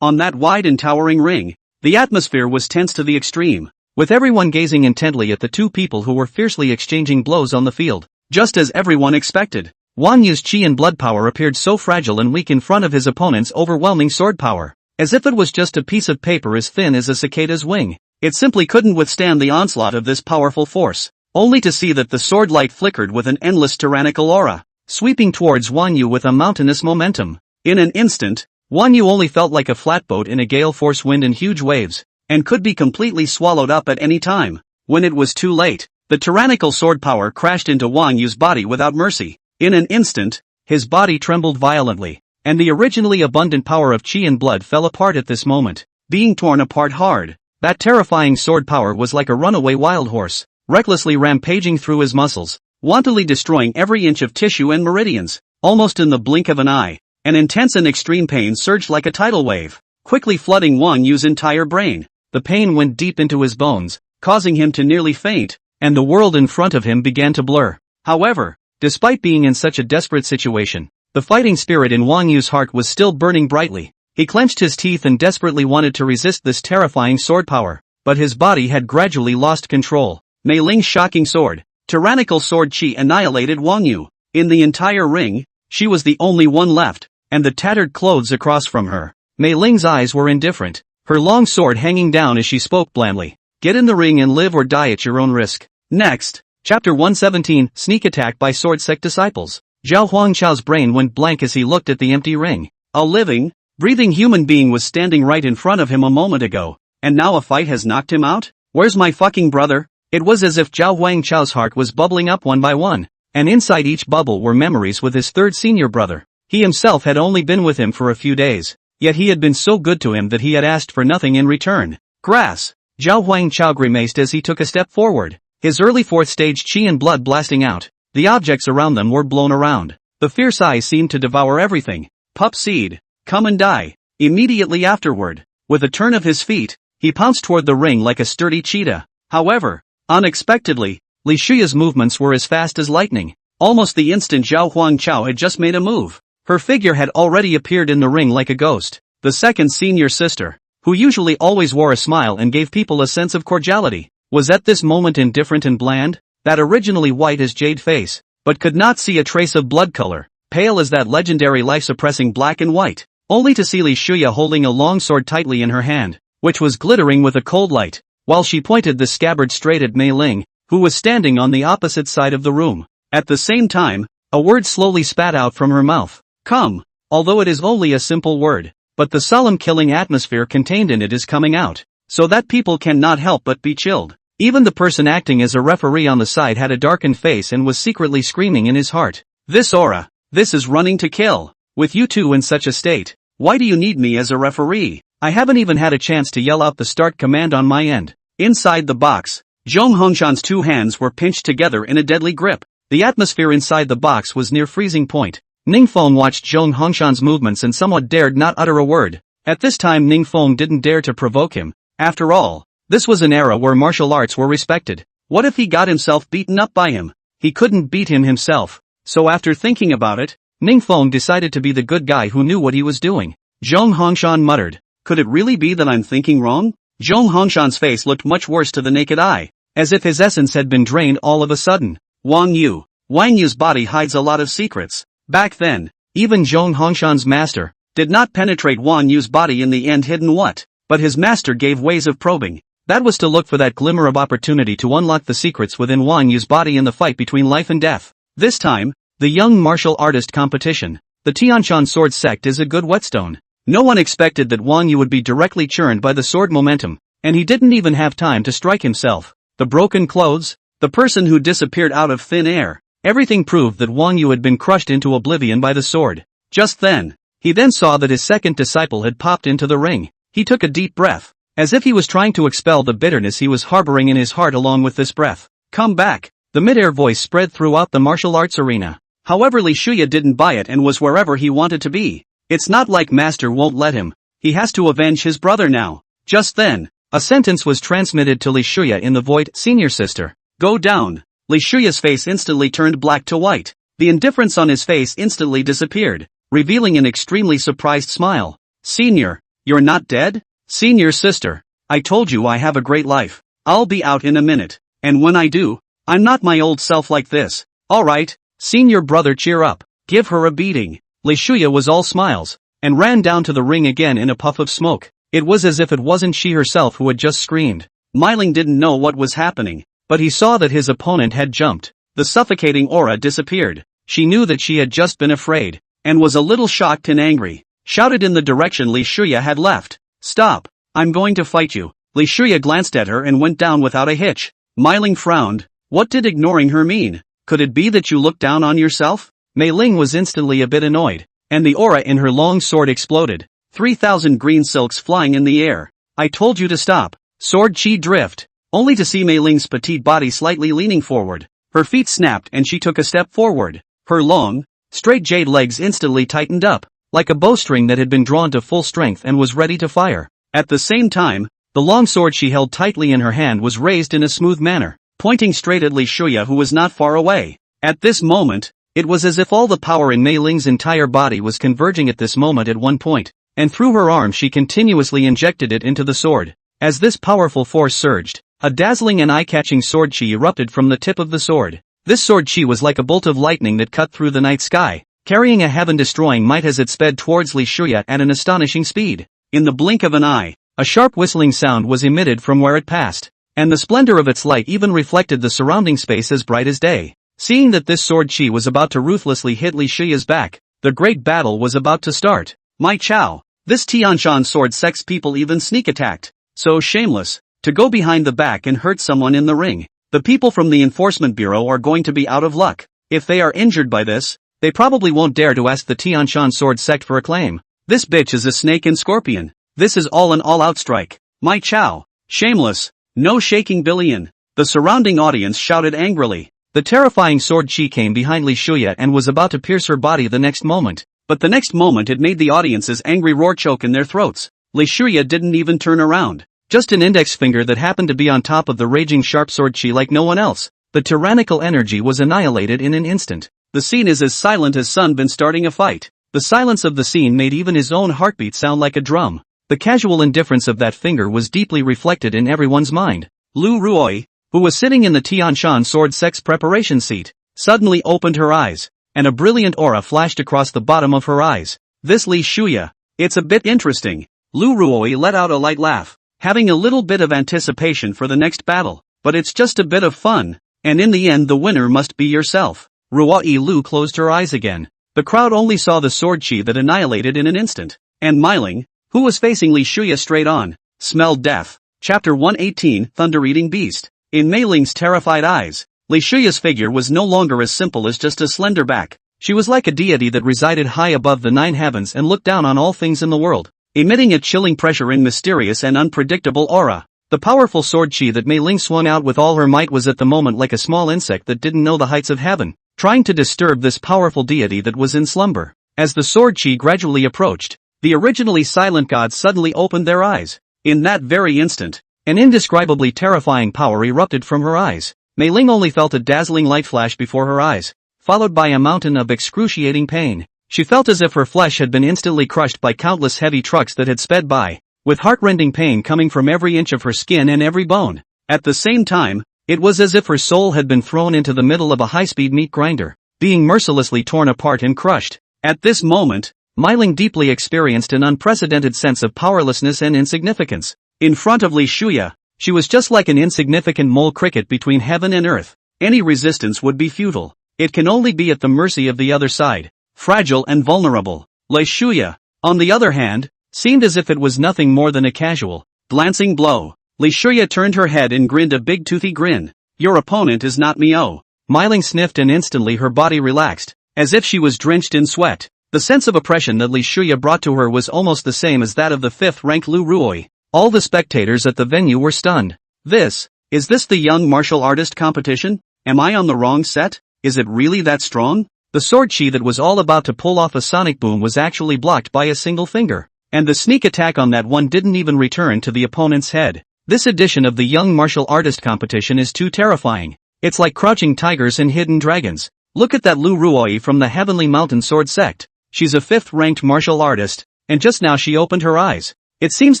On that wide and towering ring, the atmosphere was tense to the extreme, with everyone gazing intently at the 2 people who were fiercely exchanging blows on the field. Just as everyone expected, Wang Yu's chi and blood power appeared so fragile and weak in front of his opponent's overwhelming sword power, as if it was just a piece of paper as thin as a cicada's wing. It simply couldn't withstand the onslaught of this powerful force, only to see that the sword light flickered with an endless tyrannical aura, sweeping towards Wang Yu with a mountainous momentum. In an instant, Wang Yu only felt like a flatboat in a gale force wind and huge waves, and could be completely swallowed up at any time. When it was too late, the tyrannical sword power crashed into Wang Yu's body without mercy. In an instant, his body trembled violently, and the originally abundant power of chi and blood fell apart at this moment, being torn apart hard. That terrifying sword power was like a runaway wild horse, recklessly rampaging through his muscles, wantonly destroying every inch of tissue and meridians. Almost in the blink of an eye, an intense and extreme pain surged like a tidal wave, quickly flooding Wang Yu's entire brain. The pain went deep into his bones, causing him to nearly faint, and the world in front of him began to blur. However, despite being in such a desperate situation, the fighting spirit in Wang Yu's heart was still burning brightly. He clenched his teeth and desperately wanted to resist this terrifying sword power, but his body had gradually lost control. Mei Ling's shocking sword, tyrannical sword chi annihilated Wang Yu. In the entire ring, she was the only one left, and the tattered clothes across from her. Mei Ling's eyes were indifferent, her long sword hanging down as she spoke blandly. Get in the ring and live or die at your own risk. Next, Chapter 117, Sneak Attack by Sword Sect Disciples. Zhao Huangchao's brain went blank as he looked at the empty ring. A living, breathing human being was standing right in front of him a moment ago, and now a fight has knocked him out? Where's my fucking brother? It was as if Zhao Huangchao's heart was bubbling up one by one, and inside each bubble were memories with his third senior brother. He himself had only been with him for a few days, yet he had been so good to him that he had asked for nothing in return. Grass. Zhao Huangchao grimaced as he took a step forward, his early fourth stage chi and blood blasting out. The objects around them were blown around. The fierce eyes seemed to devour everything. Pup seed, come and die. Immediately afterward, with a turn of his feet, he pounced toward the ring like a sturdy cheetah. However, unexpectedly, Li Shuya's movements were as fast as lightning. Almost the instant Zhao Huangchao had just made a move, her figure had already appeared in the ring like a ghost. The second senior sister, who usually always wore a smile and gave people a sense of cordiality, was at this moment indifferent and bland. That originally white as jade face, but could not see a trace of blood color, pale as that legendary life-suppressing black and white, only to see Li Shuya holding a long sword tightly in her hand, which was glittering with a cold light, while she pointed the scabbard straight at Mei Ling, who was standing on the opposite side of the room. At the same time, a word slowly spat out from her mouth. Come. Although it is only a simple word, but the solemn killing atmosphere contained in it is coming out, so that people cannot help but be chilled. Even the person acting as a referee on the side had a darkened face and was secretly screaming in his heart. This aura, this is running to kill. With you two in such a state, why do you need me as a referee? I haven't even had a chance to yell out the start command on my end. Inside the box, Zhong Hongshan's two hands were pinched together in a deadly grip. The atmosphere inside the box was near freezing point. Ningfeng watched Zhong Hongshan's movements and somewhat dared not utter a word. At this time Ningfeng didn't dare to provoke him. After all, this was an era where martial arts were respected. What if he got himself beaten up by him? He couldn't beat him himself. So after thinking about it, Ningfeng decided to be the good guy who knew what he was doing. Zhong Hongshan muttered, "Could it really be that I'm thinking wrong?" Zhong Hongshan's face looked much worse to the naked eye, as if his essence had been drained all of a sudden. Wang Yu's body hides a lot of secrets. Back then, even Zhong Hongshan's master did not penetrate Wang Yu's body in the end hidden what? But his master gave ways of probing. That was to look for that glimmer of opportunity to unlock the secrets within Wang Yu's body in the fight between life and death. This time, the young martial artist competition. The Tianshan sword sect is a good whetstone. No one expected that Wang Yu would be directly churned by the sword momentum, and he didn't even have time to strike himself. The broken clothes, the person who disappeared out of thin air, everything proved that Wang Yu had been crushed into oblivion by the sword. Just then, he then saw that his second disciple had popped into the ring. He took a deep breath, as if he was trying to expel the bitterness he was harboring in his heart along with this breath. "Come back." The mid-air voice spread throughout the martial arts arena. However, Li Shuya didn't buy it and was wherever he wanted to be. It's not like Master won't let him. He has to avenge his brother now. Just then, a sentence was transmitted to Li Shuya in the void, "Senior sister, go down." Li Shuya's face instantly turned black to white. The indifference on his face instantly disappeared, revealing an extremely surprised smile. "Senior, you're not dead?" "Senior sister, I told you I have a great life. I'll be out in a minute, and when I do, I'm not my old self like this." "Alright, senior brother, cheer up. Give her a beating." Li Shuya was all smiles, and ran down to the ring again in a puff of smoke. It was as if it wasn't she herself who had just screamed. Myling didn't know what was happening, but he saw that his opponent had jumped. The suffocating aura disappeared. She knew that she had just been afraid, and was a little shocked and angry. Shouted in the direction Li Shuya had left, "Stop, I'm going to fight you." Li Shuya glanced at her and went down without a hitch. Myling frowned. What did ignoring her mean? Could it be that you looked down on yourself? Mei Ling was instantly a bit annoyed, and the aura in her long sword exploded. 3,000 green silks flying in the air. "I told you to stop." Sword chi drift, only to see Mei Ling's petite body slightly leaning forward. Her feet snapped and she took a step forward. Her long, straight jade legs instantly tightened up, like a bowstring that had been drawn to full strength and was ready to fire. At the same time, the long sword she held tightly in her hand was raised in a smooth manner, pointing straight at Li Shuya, who was not far away. At this moment, it was as if all the power in Mei Ling's entire body was converging at this moment at one point, and through her arm she continuously injected it into the sword. As this powerful force surged, a dazzling and eye-catching sword chi erupted from the tip of the sword. This sword chi was like a bolt of lightning that cut through the night sky, carrying a heaven-destroying might as it sped towards Li Shuya at an astonishing speed. In the blink of an eye, a sharp whistling sound was emitted from where it passed, and the splendor of its light even reflected the surrounding space as bright as day. Seeing that this sword chi was about to ruthlessly hit Li Shuya's back, the great battle was about to start. "My chow, this Tianshan sword sect's people even sneak attacked. So shameless, to go behind the back and hurt someone in the ring. The people from the Enforcement Bureau are going to be out of luck. If they are injured by this, they probably won't dare to ask the Tianshan sword sect for a claim. This bitch is a snake and scorpion. This is all an all-out strike. My chow, shameless, no shaking billion." The surrounding audience shouted angrily. The terrifying sword chi came behind Li Shuya and was about to pierce her body the next moment. But the next moment it made the audience's angry roar choke in their throats. Li Shuya didn't even turn around. Just an index finger that happened to be on top of the raging sharp sword chi like no one else. The tyrannical energy was annihilated in an instant. The scene is as silent as Sun been starting a fight. The silence of the scene made even his own heartbeat sound like a drum. The casual indifference of that finger was deeply reflected in everyone's mind. Lu Ruoi, who was sitting in the Tianshan sword sect's preparation seat, suddenly opened her eyes, and a brilliant aura flashed across the bottom of her eyes. "This Li Shuya, it's a bit interesting." Lu Ruoi let out a light laugh, having a little bit of anticipation for the next battle. "But it's just a bit of fun, and in the end the winner must be yourself." Ruoi Lu closed her eyes again. The crowd only saw the sword chi that annihilated in an instant, and Myling, who was facing Li Shuya straight on, smelled death. Chapter 118, Thunder-Eating Beast. In Mei Ling's terrified eyes, Li Shuya's figure was no longer as simple as just a slender back. She was like a deity that resided high above the 9 heavens and looked down on all things in the world, emitting a chilling pressure and mysterious and unpredictable aura. The powerful sword chi that Mei Ling swung out with all her might was at the moment like a small insect that didn't know the heights of heaven, trying to disturb this powerful deity that was in slumber. As the sword chi gradually approached, the originally silent gods suddenly opened their eyes. In that very instant, an indescribably terrifying power erupted from her eyes. Mei Ling only felt a dazzling light flash before her eyes, followed by a mountain of excruciating pain. She felt as if her flesh had been instantly crushed by countless heavy trucks that had sped by, with heart-rending pain coming from every inch of her skin and every bone. At the same time, it was as if her soul had been thrown into the middle of a high-speed meat grinder, being mercilessly torn apart and crushed. At this moment, Mei Ling deeply experienced an unprecedented sense of powerlessness and insignificance. In front of Li Shuya, she was just like an insignificant mole cricket between heaven and earth. Any resistance would be futile. It can only be at the mercy of the other side, fragile and vulnerable. Li Shuya, on the other hand, seemed as if it was nothing more than a casual, glancing blow. Li Shuya turned her head and grinned a big toothy grin. Your opponent is not me. Oh. Mei Ling sniffed and instantly her body relaxed, as if she was drenched in sweat. The sense of oppression that Li Shuya brought to her was almost the same as that of the 5th-ranked Lu Ruoi. All the spectators at the venue were stunned. Is this the young martial artist competition? Am I on the wrong set? Is it really that strong? The sword chi that was all about to pull off a sonic boom was actually blocked by a single finger. And the sneak attack on that one didn't even return to the opponent's head. This edition of the young martial artist competition is too terrifying. It's like crouching tigers and hidden dragons. Look at that Lu Ruoi from the Heavenly Mountain Sword sect. She's a 5th-ranked martial artist, and just now she opened her eyes. It seems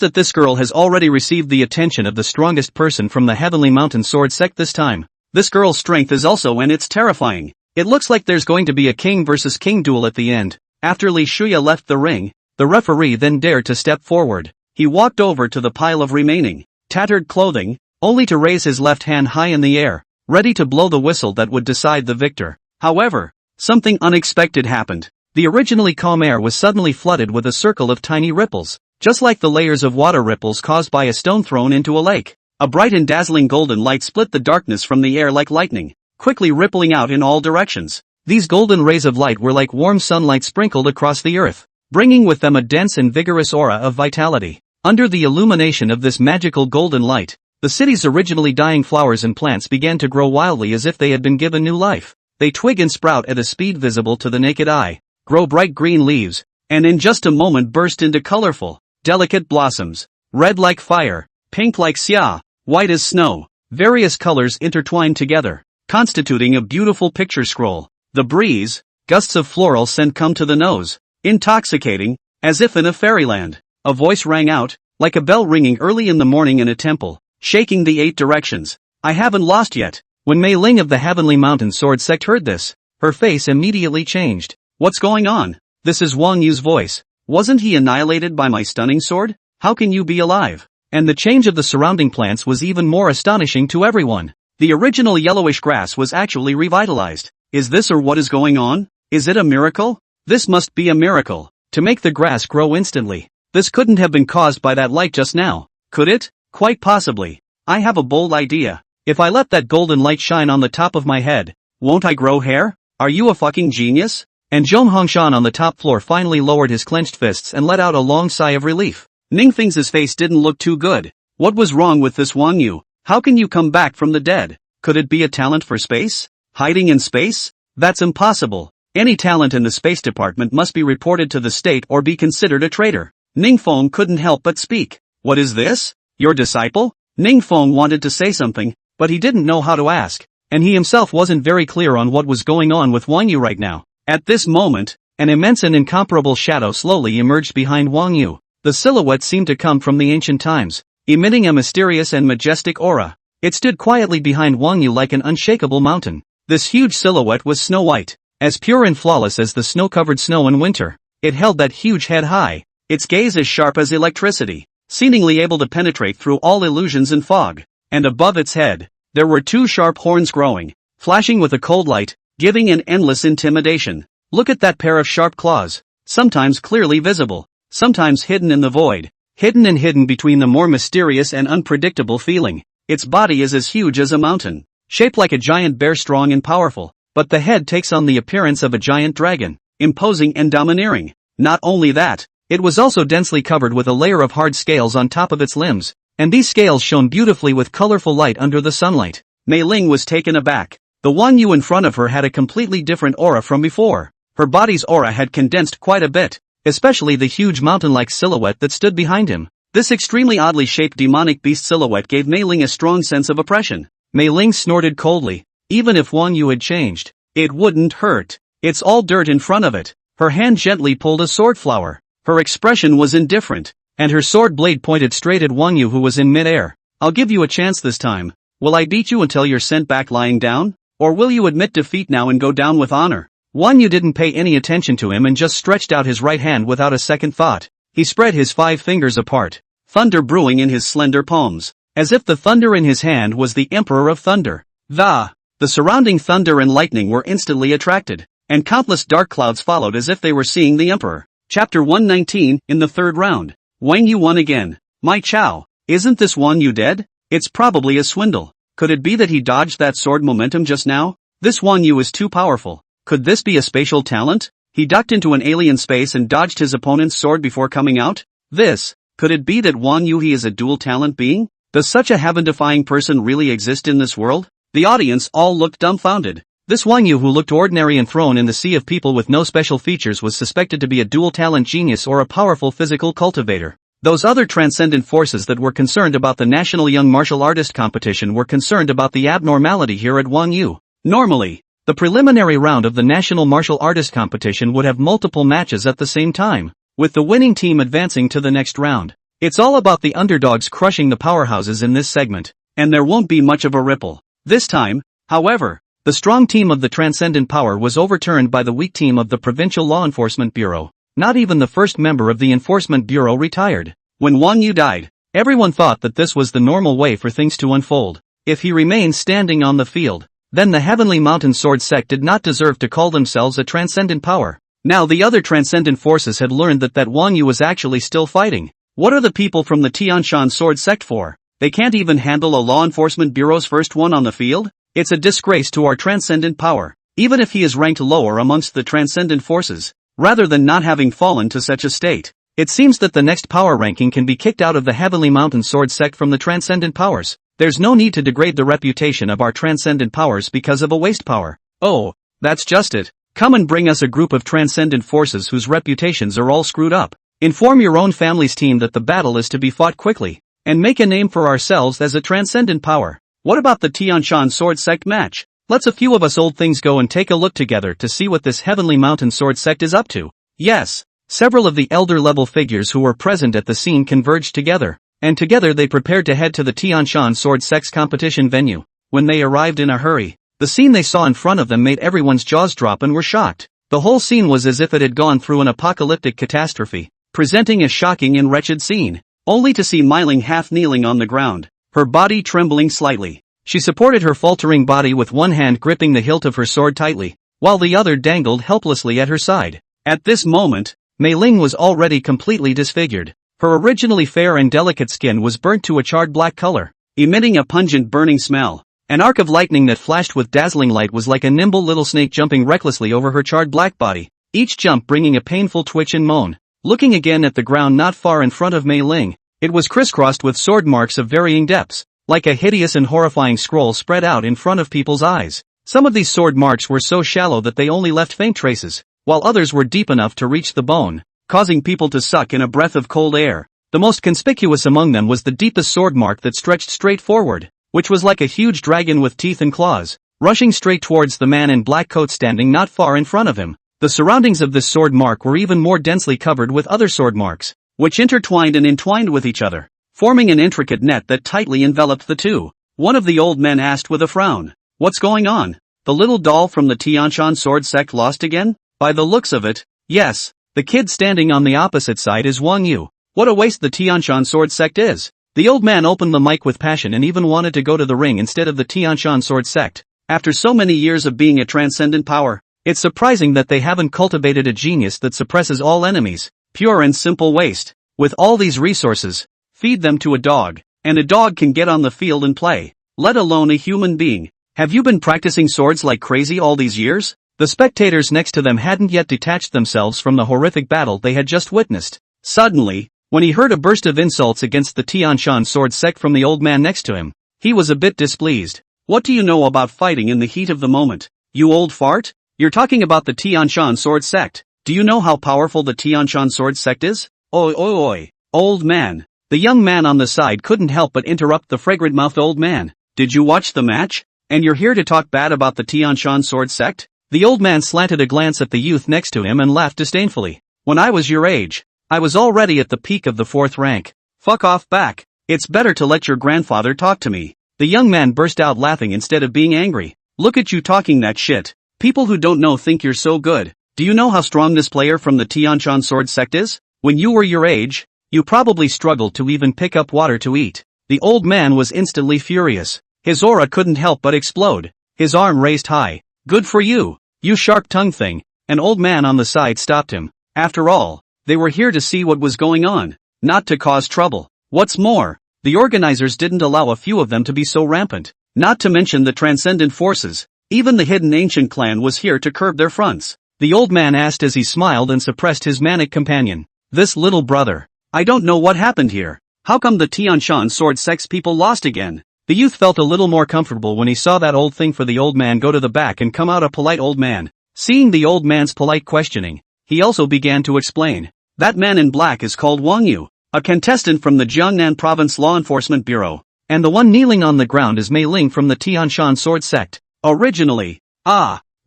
that this girl has already received the attention of the strongest person from the Heavenly Mountain Sword sect this time. This girl's strength is also and it's terrifying. It looks like there's going to be a king versus king duel at the end. After Li Shuya left the ring, the referee then dared to step forward. He walked over to the pile of remaining, tattered clothing, only to raise his left hand high in the air, ready to blow the whistle that would decide the victor. However, something unexpected happened. The originally calm air was suddenly flooded with a circle of tiny ripples, just like the layers of water ripples caused by a stone thrown into a lake. A bright and dazzling golden light split the darkness from the air like lightning, quickly rippling out in all directions. These golden rays of light were like warm sunlight sprinkled across the earth, bringing with them a dense and vigorous aura of vitality. Under the illumination of this magical golden light, the city's originally dying flowers and plants began to grow wildly as if they had been given new life. They twig and sprout at a speed visible to the naked eye, grow bright green leaves, and in just a moment burst into colorful, delicate blossoms, red like fire, pink like xia, white as snow, various colors intertwined together, constituting a beautiful picture scroll. The breeze, gusts of floral scent come to the nose, intoxicating, as if in a fairyland. A voice rang out, like a bell ringing early in the morning in a temple, shaking the 8 directions. I haven't lost yet. When Mei Ling of the Heavenly Mountain Sword sect heard this, her face immediately changed. What's going on? This is Wang Yu's voice. Wasn't he annihilated by my stunning sword? How can you be alive? And the change of the surrounding plants was even more astonishing to everyone. The original yellowish grass was actually revitalized. Is this or what is going on? Is it a miracle? This must be a miracle. To make the grass grow instantly. This couldn't have been caused by that light just now, could it? Quite possibly. I have a bold idea. If I let that golden light shine on the top of my head, won't I grow hair? Are you a fucking genius? And Zhong Hongshan on the top floor finally lowered his clenched fists and let out a long sigh of relief. Ningfeng's face didn't look too good. What was wrong with this Wang Yu? How can you come back from the dead? Could it be a talent for space? Hiding in space? That's impossible. Any talent in the space department must be reported to the state or be considered a traitor. Ningfeng couldn't help but speak. What is this? Your disciple? Ningfeng wanted to say something, but he didn't know how to ask, and he himself wasn't very clear on what was going on with Wang Yu right now. At this moment, an immense and incomparable shadow slowly emerged behind Wang Yu. The silhouette seemed to come from the ancient times, emitting a mysterious and majestic aura. It stood quietly behind Wang Yu like an unshakable mountain. This huge silhouette was snow white, as pure and flawless as the snow-covered snow in winter. It held that huge head high, its gaze as sharp as electricity, seemingly able to penetrate through all illusions and fog. And above its head, there were 2 sharp horns growing, flashing with a cold light, giving an endless intimidation. Look at that pair of sharp claws, sometimes clearly visible, sometimes hidden in the void, hidden between the more mysterious and unpredictable feeling. Its body is as huge as a mountain, shaped like a giant bear, strong and powerful, but the head takes on the appearance of a giant dragon, imposing and domineering. Not only that, it was also densely covered with a layer of hard scales on top of its limbs, and these scales shone beautifully with colorful light under the sunlight. Mei Ling was taken aback. The Wang Yu in front of her had a completely different aura from before. Her body's aura had condensed quite a bit, especially the huge mountain-like silhouette that stood behind him. This extremely oddly shaped demonic beast silhouette gave Mei Ling a strong sense of oppression. Mei Ling snorted coldly. Even if Wang Yu had changed, it wouldn't hurt. It's all dirt in front of it. Her hand gently pulled a sword flower. Her expression was indifferent, and her sword blade pointed straight at Wang Yu, who was in mid-air. I'll give you a chance this time. Will I beat you until you're sent back lying down? Or will you admit defeat now and go down with honor? Wang Yu didn't pay any attention to him and just stretched out his right hand without a second thought. He spread his 5 fingers apart, thunder brewing in his slender palms, as if the thunder in his hand was the Emperor of Thunder. The surrounding thunder and lightning were instantly attracted, and countless dark clouds followed as if they were seeing the Emperor. Chapter 119, in the third round. Wang Yu won again. My Chow, isn't this Wang Yu dead? It's probably a swindle. Could it be that he dodged that sword momentum just now? This Wang Yu is too powerful. Could this be a spatial talent? He ducked into an alien space and dodged his opponent's sword before coming out? Could it be that Wang Yu he is a dual talent being? Does such a heaven-defying person really exist in this world? The audience all looked dumbfounded. This Wang Yu, who looked ordinary and thrown in the sea of people with no special features, was suspected to be a dual talent genius or a powerful physical cultivator. Those other transcendent forces that were concerned about the National Young Martial Artist Competition were concerned about the abnormality here at Wang Yu. Normally, the preliminary round of the National Martial Artist Competition would have multiple matches at the same time, with the winning team advancing to the next round. It's all about the underdogs crushing the powerhouses in this segment, and there won't be much of a ripple. This time, however, the strong team of the Transcendent Power was overturned by the weak team of the Provincial Law Enforcement Bureau. Not even the first member of the Enforcement Bureau retired. When Wang Yu died, everyone thought that this was the normal way for things to unfold. If he remained standing on the field, then the Heavenly Mountain Sword Sect did not deserve to call themselves a Transcendent Power. Now the other Transcendent Forces had learned that Wang Yu was actually still fighting. What are the people from the Tianshan Sword Sect for? They can't even handle a Law Enforcement Bureau's first one on the field? It's a disgrace to our Transcendent Power, even if he is ranked lower amongst the Transcendent Forces. Rather than not having fallen to such a state, it seems that the next power ranking can be kicked out of the Heavenly Mountain Sword Sect from the Transcendent Powers. There's no need to degrade the reputation of our Transcendent Powers because of a waste power. Oh, that's just it. Come and bring us a group of Transcendent Forces whose reputations are all screwed up. Inform your own family's team that the battle is to be fought quickly, and make a name for ourselves as a Transcendent Power. What about the Tianshan Sword Sect match? Let's a few of us old things go and take a look together to see what this Heavenly Mountain Sword Sect is up to. Yes. Several of the elder-level figures who were present at the scene converged together, and together they prepared to head to the Tianshan Sword Sect's competition venue. When they arrived in a hurry, the scene they saw in front of them made everyone's jaws drop and were shocked. The whole scene was as if it had gone through an apocalyptic catastrophe, presenting a shocking and wretched scene, only to see Mei Ling half kneeling on the ground, her body trembling slightly. She supported her faltering body with one hand gripping the hilt of her sword tightly, while the other dangled helplessly at her side. At this moment, Mei Ling was already completely disfigured. Her originally fair and delicate skin was burnt to a charred black color, emitting a pungent burning smell. An arc of lightning that flashed with dazzling light was like a nimble little snake jumping recklessly over her charred black body, each jump bringing a painful twitch and moan. Looking again at the ground not far in front of Mei Ling, it was crisscrossed with sword marks of varying depths, like a hideous and horrifying scroll spread out in front of people's eyes. Some of these sword marks were so shallow that they only left faint traces, while others were deep enough to reach the bone, causing people to suck in a breath of cold air. The most conspicuous among them was the deepest sword mark that stretched straight forward, which was like a huge dragon with teeth and claws, rushing straight towards the man in black coat standing not far in front of him. The surroundings of this sword mark were even more densely covered with other sword marks, which intertwined and entwined with each other, forming an intricate net that tightly enveloped the two. One of the old men asked with a frown, "What's going on? The little doll from the Tianshan Sword Sect lost again?" "By the looks of it, yes. The kid standing on the opposite side is Wang Yu. What a waste the Tianshan Sword Sect is." The old man opened the mic with passion and even wanted to go to the ring instead of the Tianshan Sword Sect. After so many years of being a transcendent power, it's surprising that they haven't cultivated a genius that suppresses all enemies. Pure and simple waste. With all these resources, feed them to a dog, and a dog can get on the field and play, let alone a human being. Have you been practicing swords like crazy all these years? The spectators next to them hadn't yet detached themselves from the horrific battle they had just witnessed. Suddenly, when he heard a burst of insults against the Tianshan sword sect from the old man next to him, he was a bit displeased. What do you know about fighting in the heat of the moment, you old fart? You're talking about the Tianshan sword sect. Do you know how powerful the Tianshan sword sect is? Oi oi oi, old man. The young man on the side couldn't help but interrupt the fragrant-mouthed old man. Did you watch the match? And you're here to talk bad about the Tianshan sword sect? The old man slanted a glance at the youth next to him and laughed disdainfully. When I was your age, I was already at the peak of the 4th rank. Fuck off back. It's better to let your grandfather talk to me. The young man burst out laughing instead of being angry. Look at you talking that shit. People who don't know think you're so good. Do you know how strong this player from the Tianshan sword sect is? When you were your age, you probably struggled to even pick up water to eat. The old man was instantly furious. His aura couldn't help but explode. His arm raised high. Good for you, you sharp tongue thing. An old man on the side stopped him. After all, they were here to see what was going on, not to cause trouble. What's more, the organizers didn't allow a few of them to be so rampant. Not to mention the transcendent forces. Even the hidden ancient clan was here to curb their fronts. The old man asked as he smiled and suppressed his manic companion. This little brother. I don't know what happened here. How come the Tianshan sword sect's people lost again? The youth felt a little more comfortable when he saw that old thing for the old man go to the back and come out a polite old man. Seeing the old man's polite questioning, he also began to explain. That man in black is called Wang Yu, a contestant from the Jiangnan Province Law Enforcement Bureau. And the one kneeling on the ground is Mei Ling from the Tianshan sword sect. Originally,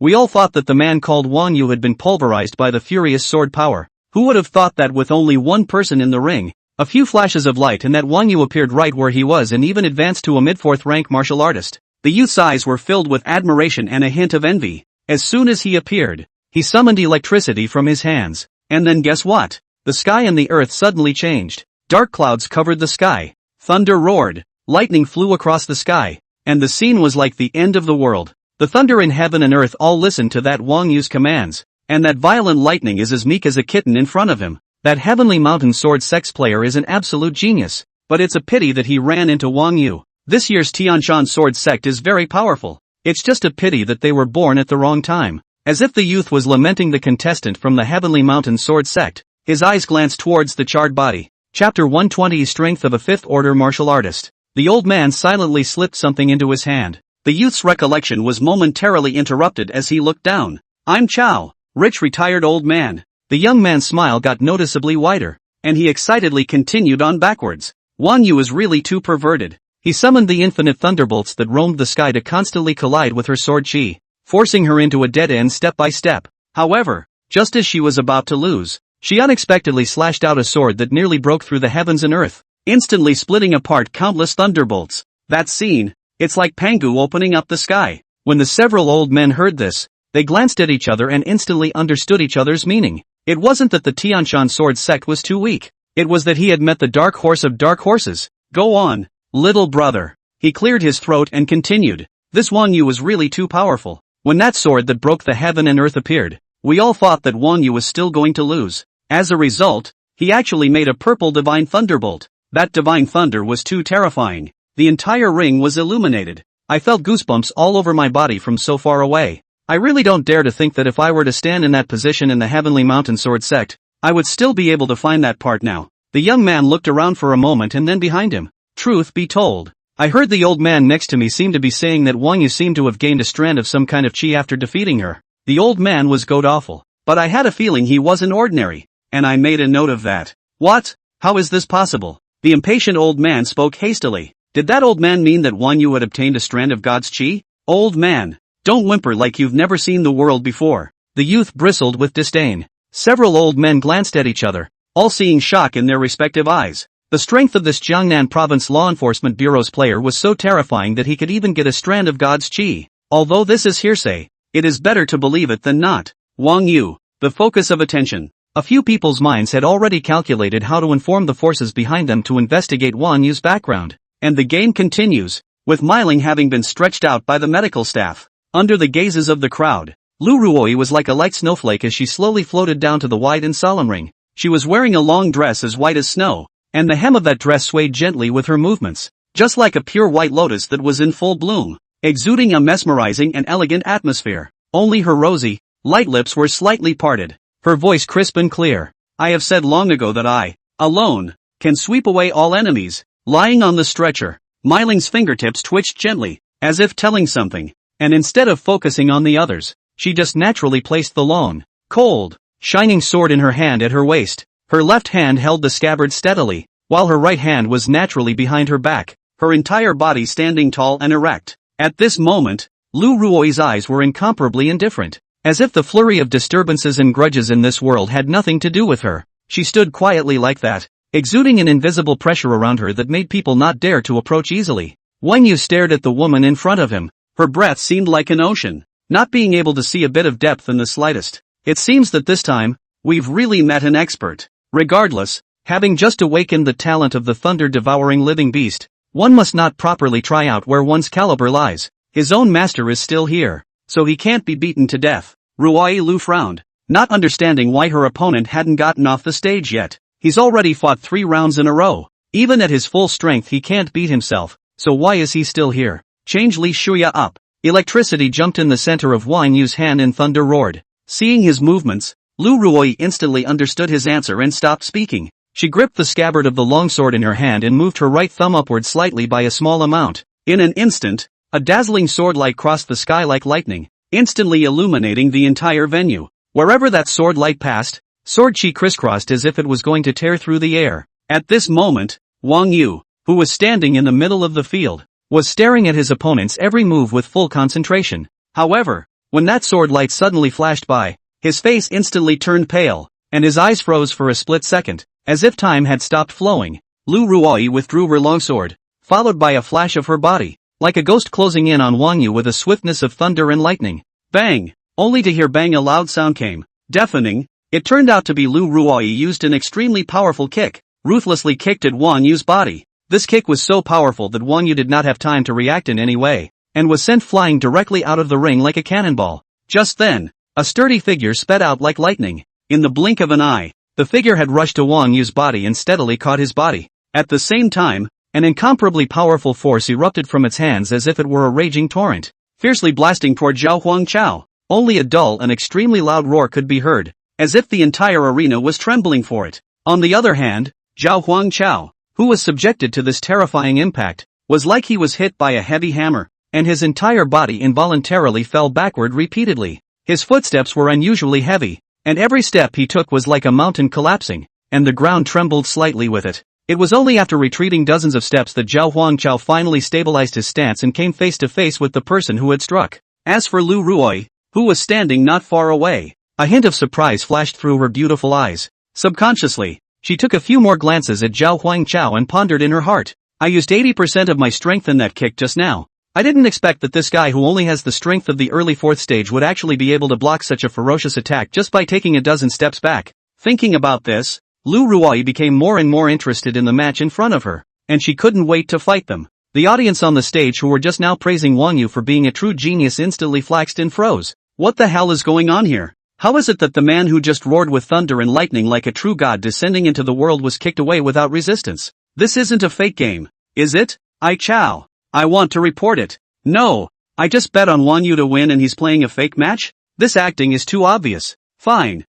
we all thought that the man called Wang Yu had been pulverized by the furious sword power. Who would have thought that with only one person in the ring, a few flashes of light and that Wang Yu appeared right where he was and even advanced to a mid-4th rank martial artist. The youth's eyes were filled with admiration and a hint of envy. As soon as he appeared, he summoned electricity from his hands. And then guess what? The sky and the earth suddenly changed. Dark clouds covered the sky. Thunder roared. Lightning flew across the sky. And the scene was like the end of the world. The thunder in heaven and earth all listened to that Wang Yu's commands. And that violent lightning is as meek as a kitten in front of him. That heavenly mountain sword sex player is an absolute genius. But it's a pity that he ran into Wang Yu. This year's Tianshan sword sect is very powerful. It's just a pity that they were born at the wrong time. As if the youth was lamenting the contestant from the heavenly mountain sword sect, his eyes glanced towards the charred body. Chapter 120 Strength of a 5th Order Martial Artist. The old man silently slipped something into his hand. The youth's recollection was momentarily interrupted as he looked down. I'm Chow, rich retired old man. The young man's smile got noticeably wider, and he excitedly continued on backwards. Wang Yu is really too perverted. He summoned the infinite thunderbolts that roamed the sky to constantly collide with her sword chi, forcing her into a dead end step by step. However, just as she was about to lose, she unexpectedly slashed out a sword that nearly broke through the heavens and earth, instantly splitting apart countless thunderbolts. That scene, it's like Pangu opening up the sky. When the several old men heard this, they glanced at each other and instantly understood each other's meaning. It wasn't that the Tianshan sword sect was too weak. It was that he had met the dark horse of dark horses. Go on, little brother. He cleared his throat and continued. This Wang Yu was really too powerful. When that sword that broke the heaven and earth appeared, we all thought that Wang Yu was still going to lose. As a result, he actually made a purple divine thunderbolt. That divine thunder was too terrifying. The entire ring was illuminated. I felt goosebumps all over my body from so far away. I really don't dare to think that if I were to stand in that position in the Heavenly Mountain Sword sect, I would still be able to find that part now. The young man looked around for a moment and then behind him. Truth be told, I heard the old man next to me seem to be saying that Wang Yu seemed to have gained a strand of some kind of chi after defeating her. The old man was god-awful, but I had a feeling he wasn't ordinary, and I made a note of that. What? How is this possible? The impatient old man spoke hastily. Did that old man mean that Wang Yu had obtained a strand of God's chi? Old man, don't whimper like you've never seen the world before. The youth bristled with disdain. Several old men glanced at each other, all seeing shock in their respective eyes. The strength of this Jiangnan Province Law Enforcement Bureau's player was so terrifying that he could even get a strand of God's chi. Although this is hearsay, it is better to believe it than not. Wang Yu, the focus of attention. A few people's minds had already calculated how to inform the forces behind them to investigate Wang Yu's background. And the game continues, with Mei Ling having been stretched out by the medical staff. Under the gazes of the crowd, Lu Ruoi was like a light snowflake as she slowly floated down to the wide and solemn ring. She was wearing a long dress as white as snow, and the hem of that dress swayed gently with her movements, just like a pure white lotus that was in full bloom, exuding a mesmerizing and elegant atmosphere. Only her rosy, light lips were slightly parted, her voice crisp and clear. I have said long ago that I, alone, can sweep away all enemies. Lying on the stretcher, Mei Ling's fingertips twitched gently, as if telling something, and instead of focusing on the others, she just naturally placed the long, cold, shining sword in her hand at her waist. Her left hand held the scabbard steadily, while her right hand was naturally behind her back, her entire body standing tall and erect. At this moment, Lu Ruoi's eyes were incomparably indifferent, as if the flurry of disturbances and grudges in this world had nothing to do with her. She stood quietly like that, exuding an invisible pressure around her that made people not dare to approach easily. Wang Yu stared at the woman in front of him. Her breath seemed like an ocean, not being able to see a bit of depth in the slightest. It seems that this time, we've really met an expert. Regardless, having just awakened the talent of the thunder-devouring living beast, one must not properly try out where one's caliber lies. His own master is still here, so he can't be beaten to death. Ruoi Lu frowned, not understanding why her opponent hadn't gotten off the stage yet. He's already fought 3 rounds in a row. Even at his full strength he can't beat himself, so why is he still here? Change Li Shuya up. Electricity jumped in the center of Wang Yu's hand and thunder roared. Seeing his movements, Lu Ruoi instantly understood his answer and stopped speaking. She gripped the scabbard of the longsword in her hand and moved her right thumb upward slightly by a small amount. In an instant, a dazzling sword light crossed the sky like lightning, instantly illuminating the entire venue. Wherever that sword light passed, sword chi crisscrossed as if it was going to tear through the air. At this moment, Wang Yu, who was standing in the middle of the field, was staring at his opponent's every move with full concentration. However, when that sword light suddenly flashed by, his face instantly turned pale, and his eyes froze for a split second, as if time had stopped flowing. Lu Ruoi withdrew her longsword, followed by a flash of her body, like a ghost closing in on Wang Yu with a swiftness of thunder and lightning. Bang! Only to hear bang a loud sound came, deafening. It turned out to be Lu Ruoi used an extremely powerful kick, ruthlessly kicked at Wang Yu's body. This kick was so powerful that Wang Yu did not have time to react in any way, and was sent flying directly out of the ring like a cannonball. Just then, a sturdy figure sped out like lightning. In the blink of an eye, the figure had rushed to Wang Yu's body and steadily caught his body. At the same time, an incomparably powerful force erupted from its hands as if it were a raging torrent, fiercely blasting toward Zhao Huangchao. Only a dull and extremely loud roar could be heard, as if the entire arena was trembling for it. On the other hand, Zhao Huangchao, who was subjected to this terrifying impact, was like he was hit by a heavy hammer, and his entire body involuntarily fell backward repeatedly. His footsteps were unusually heavy, and every step he took was like a mountain collapsing, and the ground trembled slightly with it. It was only after retreating dozens of steps that Zhao Huangchao finally stabilized his stance and came face to face with the person who had struck. As for Lu Ruoi, who was standing not far away, a hint of surprise flashed through her beautiful eyes. Subconsciously, she took a few more glances at Zhao Huangchao and pondered in her heart. I used 80% of my strength in that kick just now. I didn't expect that this guy who only has the strength of the early 4th stage would actually be able to block such a ferocious attack just by taking a dozen steps back. Thinking about this, Lu Ruoi became more and more interested in the match in front of her, and she couldn't wait to fight them. The audience on the stage who were just now praising Wang Yu for being a true genius instantly flaxed and froze. What the hell is going on here? How is it that the man who just roared with thunder and lightning like a true god descending into the world was kicked away without resistance? This isn't a fake game, is it? Chow. I want to report it. No, I just bet on Wang Yu to win and he's playing a fake match? This acting is too obvious. Fine.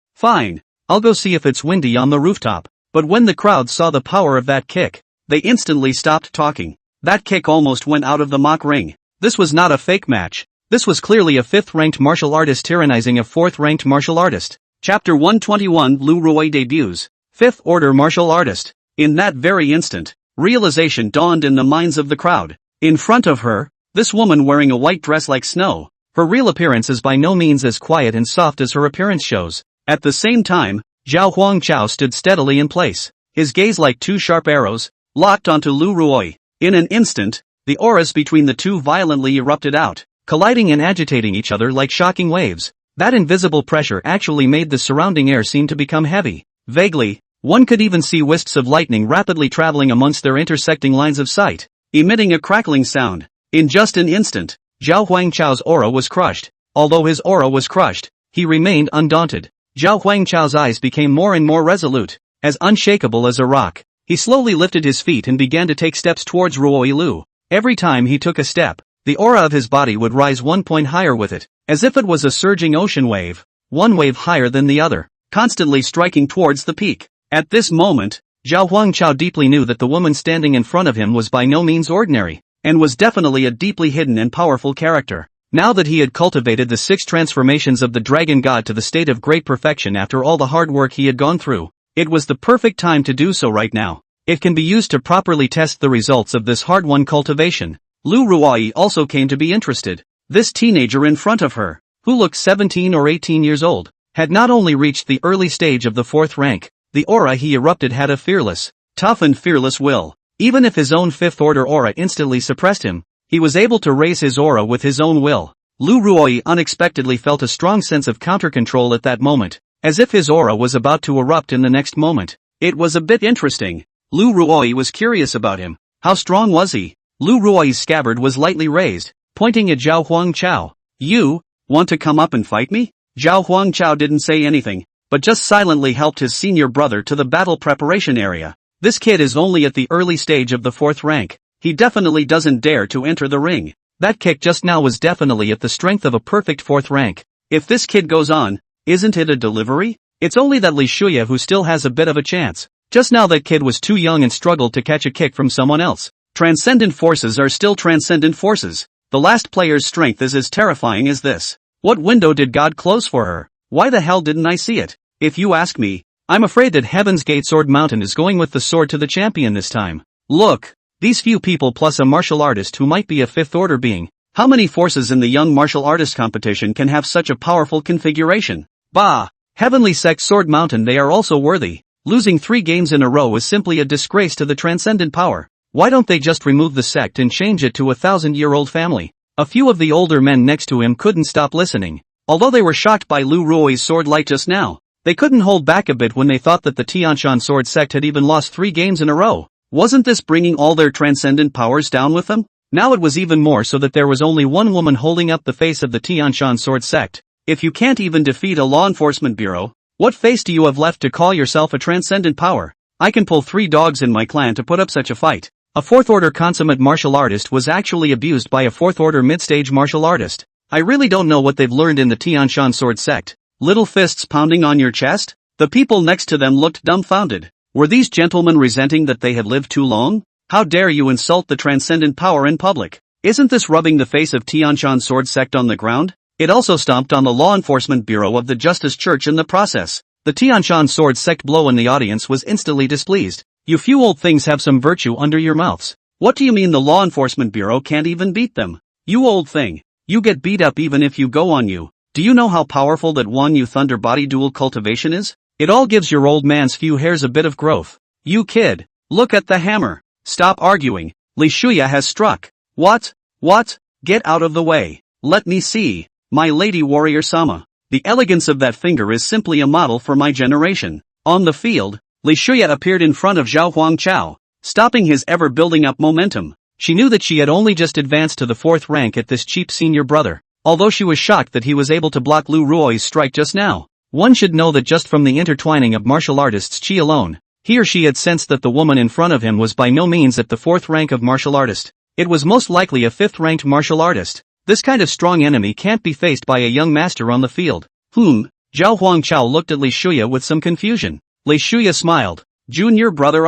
I'll go see if it's windy on the rooftop. But when the crowd saw the power of that kick, they instantly stopped talking. That kick almost went out of the mock ring. This was not a fake match. This was clearly a 5th-ranked martial artist tyrannizing a 4th-ranked martial artist. Chapter 121 Lu Ruoi debuts. 5th Order Martial Artist. In that very instant, realization dawned in the minds of the crowd. In front of her, this woman wearing a white dress like snow. Her real appearance is by no means as quiet and soft as her appearance shows. At the same time, Zhao Huangchao stood steadily in place, his gaze like 2 sharp arrows, locked onto Lu Ruoi. In an instant, the auras between the two violently erupted out, colliding and agitating each other like shocking waves. That invisible pressure actually made the surrounding air seem to become heavy. Vaguely, one could even see wisps of lightning rapidly traveling amongst their intersecting lines of sight, emitting a crackling sound. In just an instant, Zhao Huangchao's aura was crushed. Although his aura was crushed, he remained undaunted. Zhao Huangchao's eyes became more and more resolute, as unshakable as a rock. He slowly lifted his feet and began to take steps towards Ruoi Lu. Every time he took a step, the aura of his body would rise 1 point higher with it, as if it was a surging ocean wave, one wave higher than the other, constantly striking towards the peak. At this moment, Zhao Huangchao deeply knew that the woman standing in front of him was by no means ordinary, and was definitely a deeply hidden and powerful character. Now that he had cultivated the 6 transformations of the dragon god to the state of great perfection after all the hard work he had gone through, it was the perfect time to do so right now. It can be used to properly test the results of this hard-won cultivation. Lu Ruoi also came to be interested. This teenager in front of her, who looked 17 or 18 years old, had not only reached the early stage of the 4th rank, the aura he erupted had a fearless, tough and fearless will. Even if his own 5th order aura instantly suppressed him, he was able to raise his aura with his own will. Lu Ruoi unexpectedly felt a strong sense of counter-control at that moment, as if his aura was about to erupt in the next moment. It was a bit interesting. Lu Ruoi was curious about him. How strong was he? Lu Ruoi's scabbard was lightly raised, pointing at Zhao Huangchao. You want to come up and fight me? Zhao Huangchao didn't say anything, but just silently helped his senior brother to the battle preparation area. This kid is only at the early stage of the 4th rank. He definitely doesn't dare to enter the ring. That kick just now was definitely at the strength of a perfect 4th rank. If this kid goes on, isn't it a delivery? It's only that Li Shuya who still has a bit of a chance. Just now that kid was too young and struggled to catch a kick from someone else. Transcendent forces are still transcendent forces. The last player's strength is as terrifying as this. What window did God close for her? Why the hell didn't I see it? If you ask me, I'm afraid that Heaven's Gate Sword Mountain is going with the sword to the champion this time. Look, these few people plus a martial artist who might be a 5th order being. How many forces in the young martial artist competition can have such a powerful configuration? Bah! Heavenly Sect Sword Mountain, they are also worthy. Losing 3 games in a row is simply a disgrace to the transcendent power. Why don't they just remove the sect and change it to a 1,000-year-old family? A few of the older men next to him couldn't stop listening. Although they were shocked by Lu Ruoi's sword light just now, they couldn't hold back a bit when they thought that the Tianshan sword sect had even lost 3 games in a row. Wasn't this bringing all their transcendent powers down with them? Now it was even more so that there was only one woman holding up the face of the Tianshan sword sect. If you can't even defeat a law enforcement bureau, what face do you have left to call yourself a transcendent power? I can pull 3 dogs in my clan to put up such a fight. A 4th order consummate martial artist was actually abused by a 4th order mid-stage martial artist. I really don't know what they've learned in the Tianshan sword sect. Little fists pounding on your chest? The people next to them looked dumbfounded. Were these gentlemen resenting that they had lived too long? How dare you insult the transcendent power in public? Isn't this rubbing the face of Tianshan sword sect on the ground? It also stomped on the law enforcement bureau of the Justice Church in the process. The Tianshan sword sect blow in the audience was instantly displeased. You few old things have some virtue under your mouths. What do you mean the law enforcement bureau can't even beat them? You old thing. You get beat up even if you go on you. Do you know how powerful that Wan Yu Thunder Body dual cultivation is? It all gives your old man's few hairs a bit of growth. You kid. Look at the hammer. Stop arguing. Li Shuya has struck. What? What? Get out of the way. Let me see. My lady warrior Sama. The elegance of that finger is simply a model for my generation. On the field, Li Shuya appeared in front of Zhao Huangchao, stopping his ever-building up momentum. She knew that she had only just advanced to the 4th rank at this cheap senior brother, although she was shocked that he was able to block Lu Ruoi's strike just now. One should know that just from the intertwining of martial artists chi alone, he or she had sensed that the woman in front of him was by no means at the 4th rank of martial artist. It was most likely a 5th-ranked martial artist. This kind of strong enemy can't be faced by a young master on the field. Zhao Huangchao looked at Li Shuya with some confusion. Li Shuya smiled. Junior brother,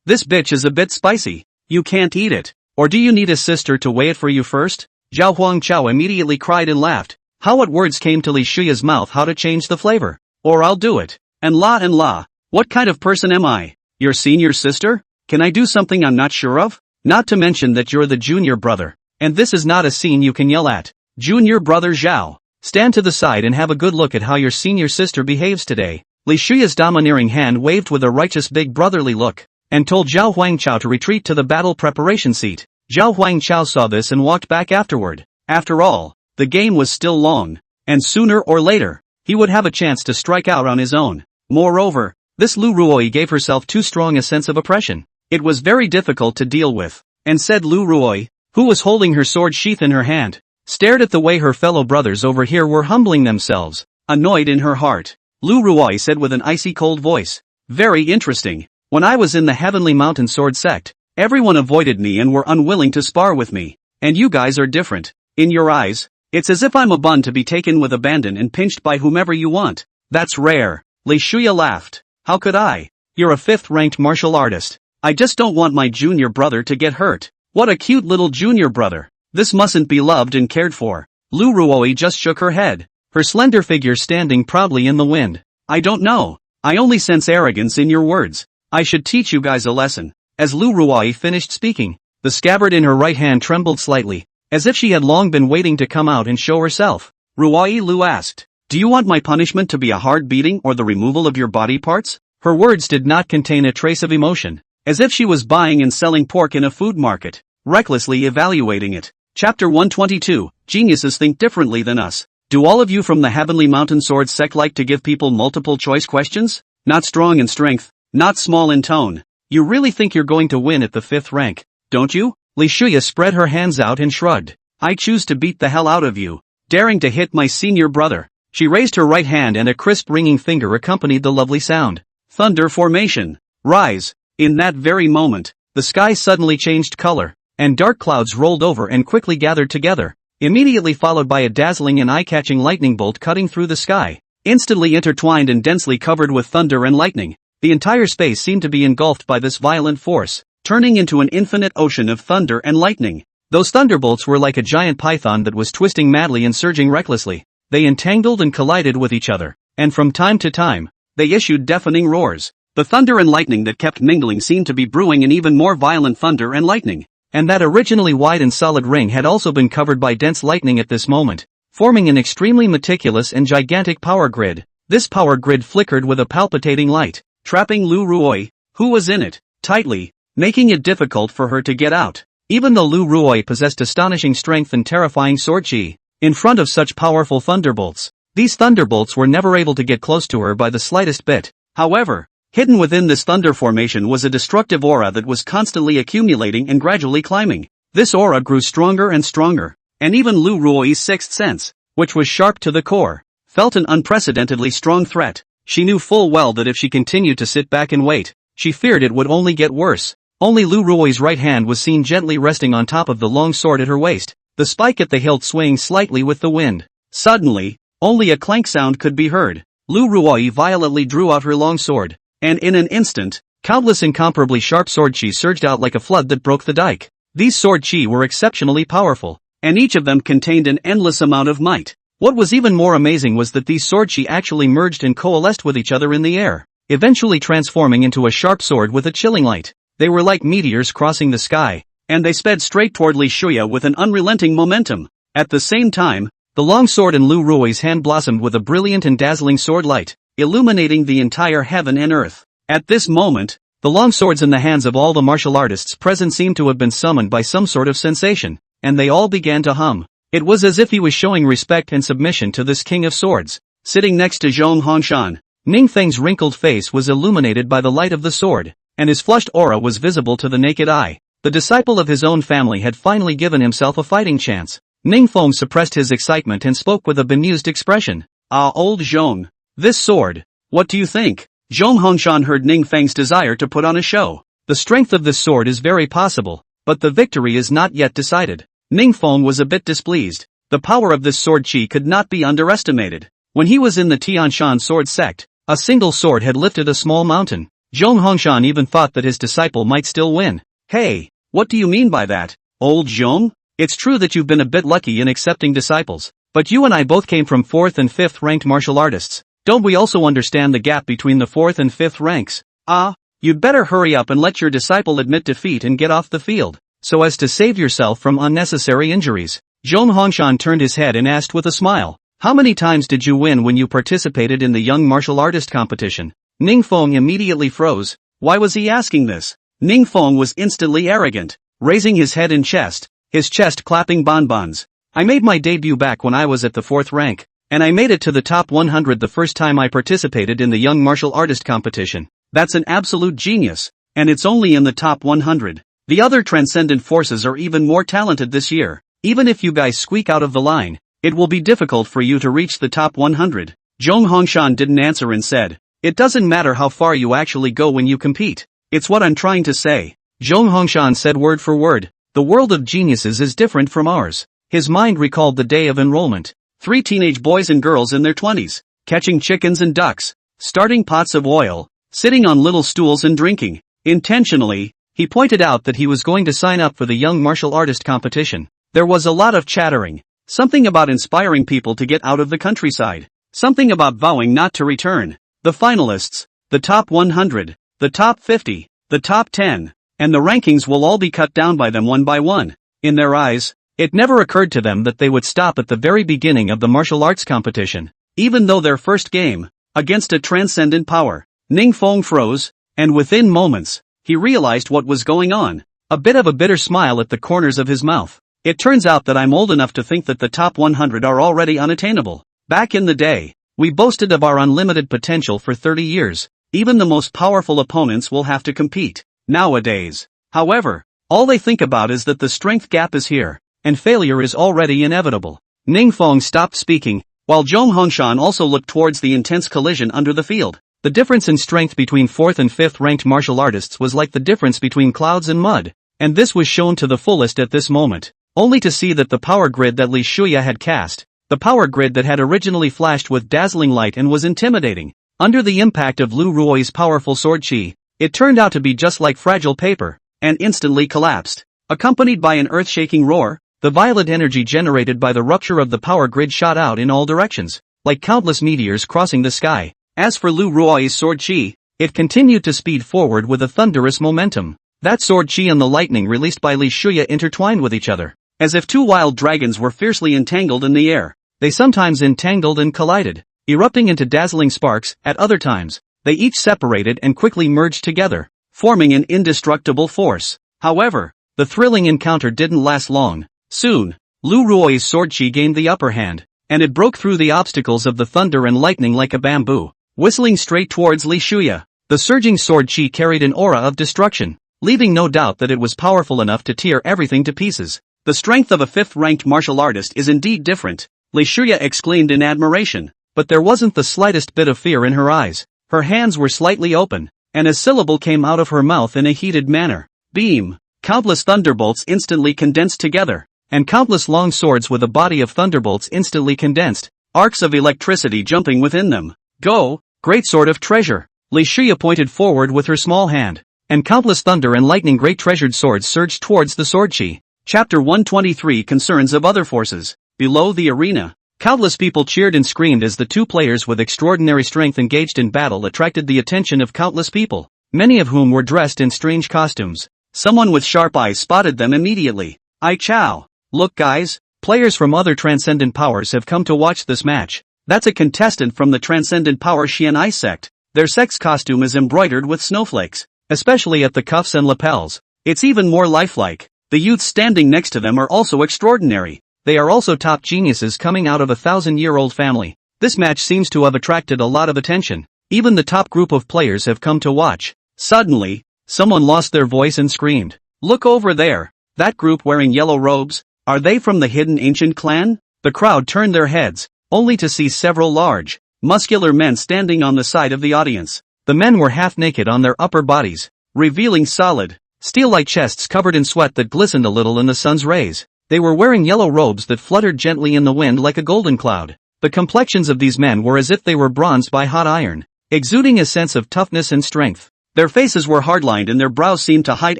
this bitch is a bit spicy. You can't eat it. Or do you need a sister to weigh it for you first? Zhao Huangchao immediately cried and laughed. How what words came to Li Shuya's mouth how to change the flavor? Or I'll do it. And la. What kind of person am I? Your senior sister? Can I do something I'm not sure of? Not to mention that you're the junior brother. And this is not a scene you can yell at. Junior brother Zhao, stand to the side and have a good look at how your senior sister behaves today. Li Shuya's domineering hand waved with a righteous big brotherly look, and told Zhao Huangchao to retreat to the battle preparation seat. Zhao Huangchao saw this and walked back afterward. After all, the game was still long, and sooner or later, he would have a chance to strike out on his own. Moreover, this Lu Ruoi gave herself too strong a sense of oppression. It was very difficult to deal with, and said Lu Ruoi, who was holding her sword sheath in her hand, stared at the way her fellow brothers over here were humbling themselves, annoyed in her heart. Lu Ruoi said with an icy cold voice, very interesting. When I was in the Heavenly Mountain Sword sect, everyone avoided me and were unwilling to spar with me. And you guys are different. In your eyes, it's as if I'm a bun to be taken with abandon and pinched by whomever you want. That's rare. Li Shuya laughed. How could I? You're a 5th-ranked martial artist. I just don't want my junior brother to get hurt. What a cute little junior brother. This mustn't be loved and cared for. Lu Ruoi just shook her head, her slender figure standing proudly in the wind. I don't know. I only sense arrogance in your words. I should teach you guys a lesson. As Lu Ruoi finished speaking, the scabbard in her right hand trembled slightly, as if she had long been waiting to come out and show herself. Ruoi Lu asked, "Do you want my punishment to be a hard beating or the removal of your body parts?" Her words did not contain a trace of emotion, as if she was buying and selling pork in a food market, recklessly evaluating it. Chapter 122, Geniuses Think Differently Than Us. Do all of you from the Heavenly Mountain Sword sect like to give people multiple choice questions? Not strong in strength, not small in tone. You really think you're going to win at the 5th rank, don't you? Li Shuya spread her hands out and shrugged. I choose to beat the hell out of you, daring to hit my senior brother. She raised her right hand and a crisp ringing finger accompanied the lovely sound. Thunder formation. Rise. In that very moment, the sky suddenly changed color, and dark clouds rolled over and quickly gathered together, immediately followed by a dazzling and eye-catching lightning bolt cutting through the sky. Instantly intertwined and densely covered with thunder and lightning, the entire space seemed to be engulfed by this violent force, turning into an infinite ocean of thunder and lightning. Those thunderbolts were like a giant python that was twisting madly and surging recklessly. They entangled and collided with each other, and from time to time, they issued deafening roars. The thunder and lightning that kept mingling seemed to be brewing an even more violent thunder and lightning. And that originally wide and solid ring had also been covered by dense lightning at this moment, forming an extremely meticulous and gigantic power grid. This power grid flickered with a palpitating light, trapping Lu Ruoi, who was in it, tightly, making it difficult for her to get out. Even though Lu Ruoi possessed astonishing strength and terrifying sword chi, in front of such powerful thunderbolts, these thunderbolts were never able to get close to her by the slightest bit. However, hidden within this thunder formation was a destructive aura that was constantly accumulating and gradually climbing. This aura grew stronger and stronger, and even Lu Ruoi's 6th sense, which was sharp to the core, felt an unprecedentedly strong threat. She knew full well that if she continued to sit back and wait, she feared it would only get worse. Only Lu Ruoi's right hand was seen gently resting on top of the long sword at her waist, the spike at the hilt swaying slightly with the wind. Suddenly, only a clank sound could be heard. Lu Ruoi violently drew out her long sword, and in an instant, countless incomparably sharp sword chi surged out like a flood that broke the dike. These sword chi were exceptionally powerful, and each of them contained an endless amount of might. What was even more amazing was that these sword chi actually merged and coalesced with each other in the air, eventually transforming into a sharp sword with a chilling light. They were like meteors crossing the sky, and they sped straight toward Li Shuya with an unrelenting momentum. At the same time, the long sword in Lu Ruoi's hand blossomed with a brilliant and dazzling sword light, illuminating the entire heaven and earth. At this moment, the long swords in the hands of all the martial artists present seemed to have been summoned by some sort of sensation, and they all began to hum. It was as if he was showing respect and submission to this king of swords. Sitting next to Zhong Hongshan, Ning Feng's wrinkled face was illuminated by the light of the sword, and his flushed aura was visible to the naked eye. The disciple of his own family had finally given himself a fighting chance. Ning Feng suppressed his excitement and spoke with a bemused expression. Ah, old Zhong. This sword. What do you think? Zhong Hongshan heard Ning Feng's desire to put on a show. The strength of this sword is very possible, but the victory is not yet decided. Ning Feng was a bit displeased. The power of this sword chi could not be underestimated. When he was in the Tianshan sword sect, a single sword had lifted a small mountain. Zhong Hongshan even thought that his disciple might still win. Hey, what do you mean by that, old Zhong? It's true that you've been a bit lucky in accepting disciples, but you and I both came from 4th and 5th ranked martial artists. Don't we also understand the gap between the 4th and 5th ranks? Ah, you'd better hurry up and let your disciple admit defeat and get off the field, so as to save yourself from unnecessary injuries. Zhong Hongshan turned his head and asked with a smile, how many times did you win when you participated in the young martial artist competition? Ning Feng immediately froze. Why was he asking this? Ning Feng was instantly arrogant, raising his head and chest, his chest clapping bonbons. I made my debut back when I was at the 4th rank, and I made it to the top 100 the first time I participated in the young martial artist competition. That's an absolute genius, and it's only in the top 100. The other transcendent forces are even more talented this year. Even if you guys squeak out of the line, it will be difficult for you to reach the top 100. Zhong Hongshan didn't answer and said, it doesn't matter how far you actually go when you compete. It's what I'm trying to say. Zhong Hongshan said word for word. The world of geniuses is different from ours. His mind recalled the day of enrollment. 3 teenage boys and girls in their 20s, catching chickens and ducks, starting pots of oil, sitting on little stools and drinking. Intentionally, he pointed out that he was going to sign up for the young martial artist competition. There was a lot of chattering. Something about inspiring people to get out of the countryside. Something about vowing not to return. The finalists, the top 100, the top 50, the top 10, and the rankings will all be cut down by them one by one. In their eyes, it never occurred to them that they would stop at the very beginning of the martial arts competition. Even though their first game, against a transcendent power, Ning Feng froze, and within moments, he realized what was going on. A bit of a bitter smile at the corners of his mouth. It turns out that I'm old enough to think that the top 100 are already unattainable. Back in the day, we boasted of our unlimited potential for 30 years. Even the most powerful opponents will have to compete. Nowadays, however, all they think about is that the strength gap is here, and failure is already inevitable. Ning Feng stopped speaking, while Zhong Hongshan also looked towards the intense collision under the field. The difference in strength between 4th and 5th ranked martial artists was like the difference between clouds and mud, and this was shown to the fullest at this moment, only to see that the power grid that Li Shuya had cast, the power grid that had originally flashed with dazzling light and was intimidating, under the impact of Lu Ruoi's powerful sword chi, it turned out to be just like fragile paper, and instantly collapsed. Accompanied by an earth-shaking roar, the violent energy generated by the rupture of the power grid shot out in all directions, like countless meteors crossing the sky. As for Lu Ruoi's sword chi, it continued to speed forward with a thunderous momentum. That sword chi and the lightning released by Li Shuya intertwined with each other, as if 2 wild dragons were fiercely entangled in the air. They sometimes entangled and collided, erupting into dazzling sparks. At other times, they each separated and quickly merged together, forming an indestructible force. However, the thrilling encounter didn't last long. Soon, Lu Ruoi's sword chi gained the upper hand, and it broke through the obstacles of the thunder and lightning like a bamboo, whistling straight towards Li Shuya. The surging sword chi carried an aura of destruction, leaving no doubt that it was powerful enough to tear everything to pieces. The strength of a 5th-ranked martial artist is indeed different, Li Shuya exclaimed in admiration, but there wasn't the slightest bit of fear in her eyes. Her hands were slightly open, and a syllable came out of her mouth in a heated manner. Beam. Countless thunderbolts instantly condensed together, and countless long swords with a body of thunderbolts instantly condensed, arcs of electricity jumping within them. Go, great sword of treasure. Li Shuya pointed forward with her small hand, and countless thunder and lightning great treasured swords surged towards the sword chi. Chapter 123 Concerns of Other Forces. Below the arena, countless people cheered and screamed as the 2 players with extraordinary strength engaged in battle attracted the attention of countless people, many of whom were dressed in strange costumes. Someone with sharp eyes spotted them immediately. Ai Chao. Look guys, players from other transcendent powers have come to watch this match. That's a contestant from the transcendent power Xian'ai sect. Their sect's costume is embroidered with snowflakes, especially at the cuffs and lapels. It's even more lifelike. The youths standing next to them are also extraordinary. They are also top geniuses coming out of a 1,000-year-old family. This match seems to have attracted a lot of attention. Even the top group of players have come to watch. Suddenly, someone lost their voice and screamed. Look over there. That group wearing yellow robes, are they from the hidden ancient clan? The crowd turned their heads, only to see several large, muscular men standing on the side of the audience. The men were half naked on their upper bodies, revealing solid, steel-like chests covered in sweat that glistened a little in the sun's rays. They were wearing yellow robes that fluttered gently in the wind like a golden cloud. The complexions of these men were as if they were bronzed by hot iron, exuding a sense of toughness and strength. Their faces were hard-lined and their brows seemed to hide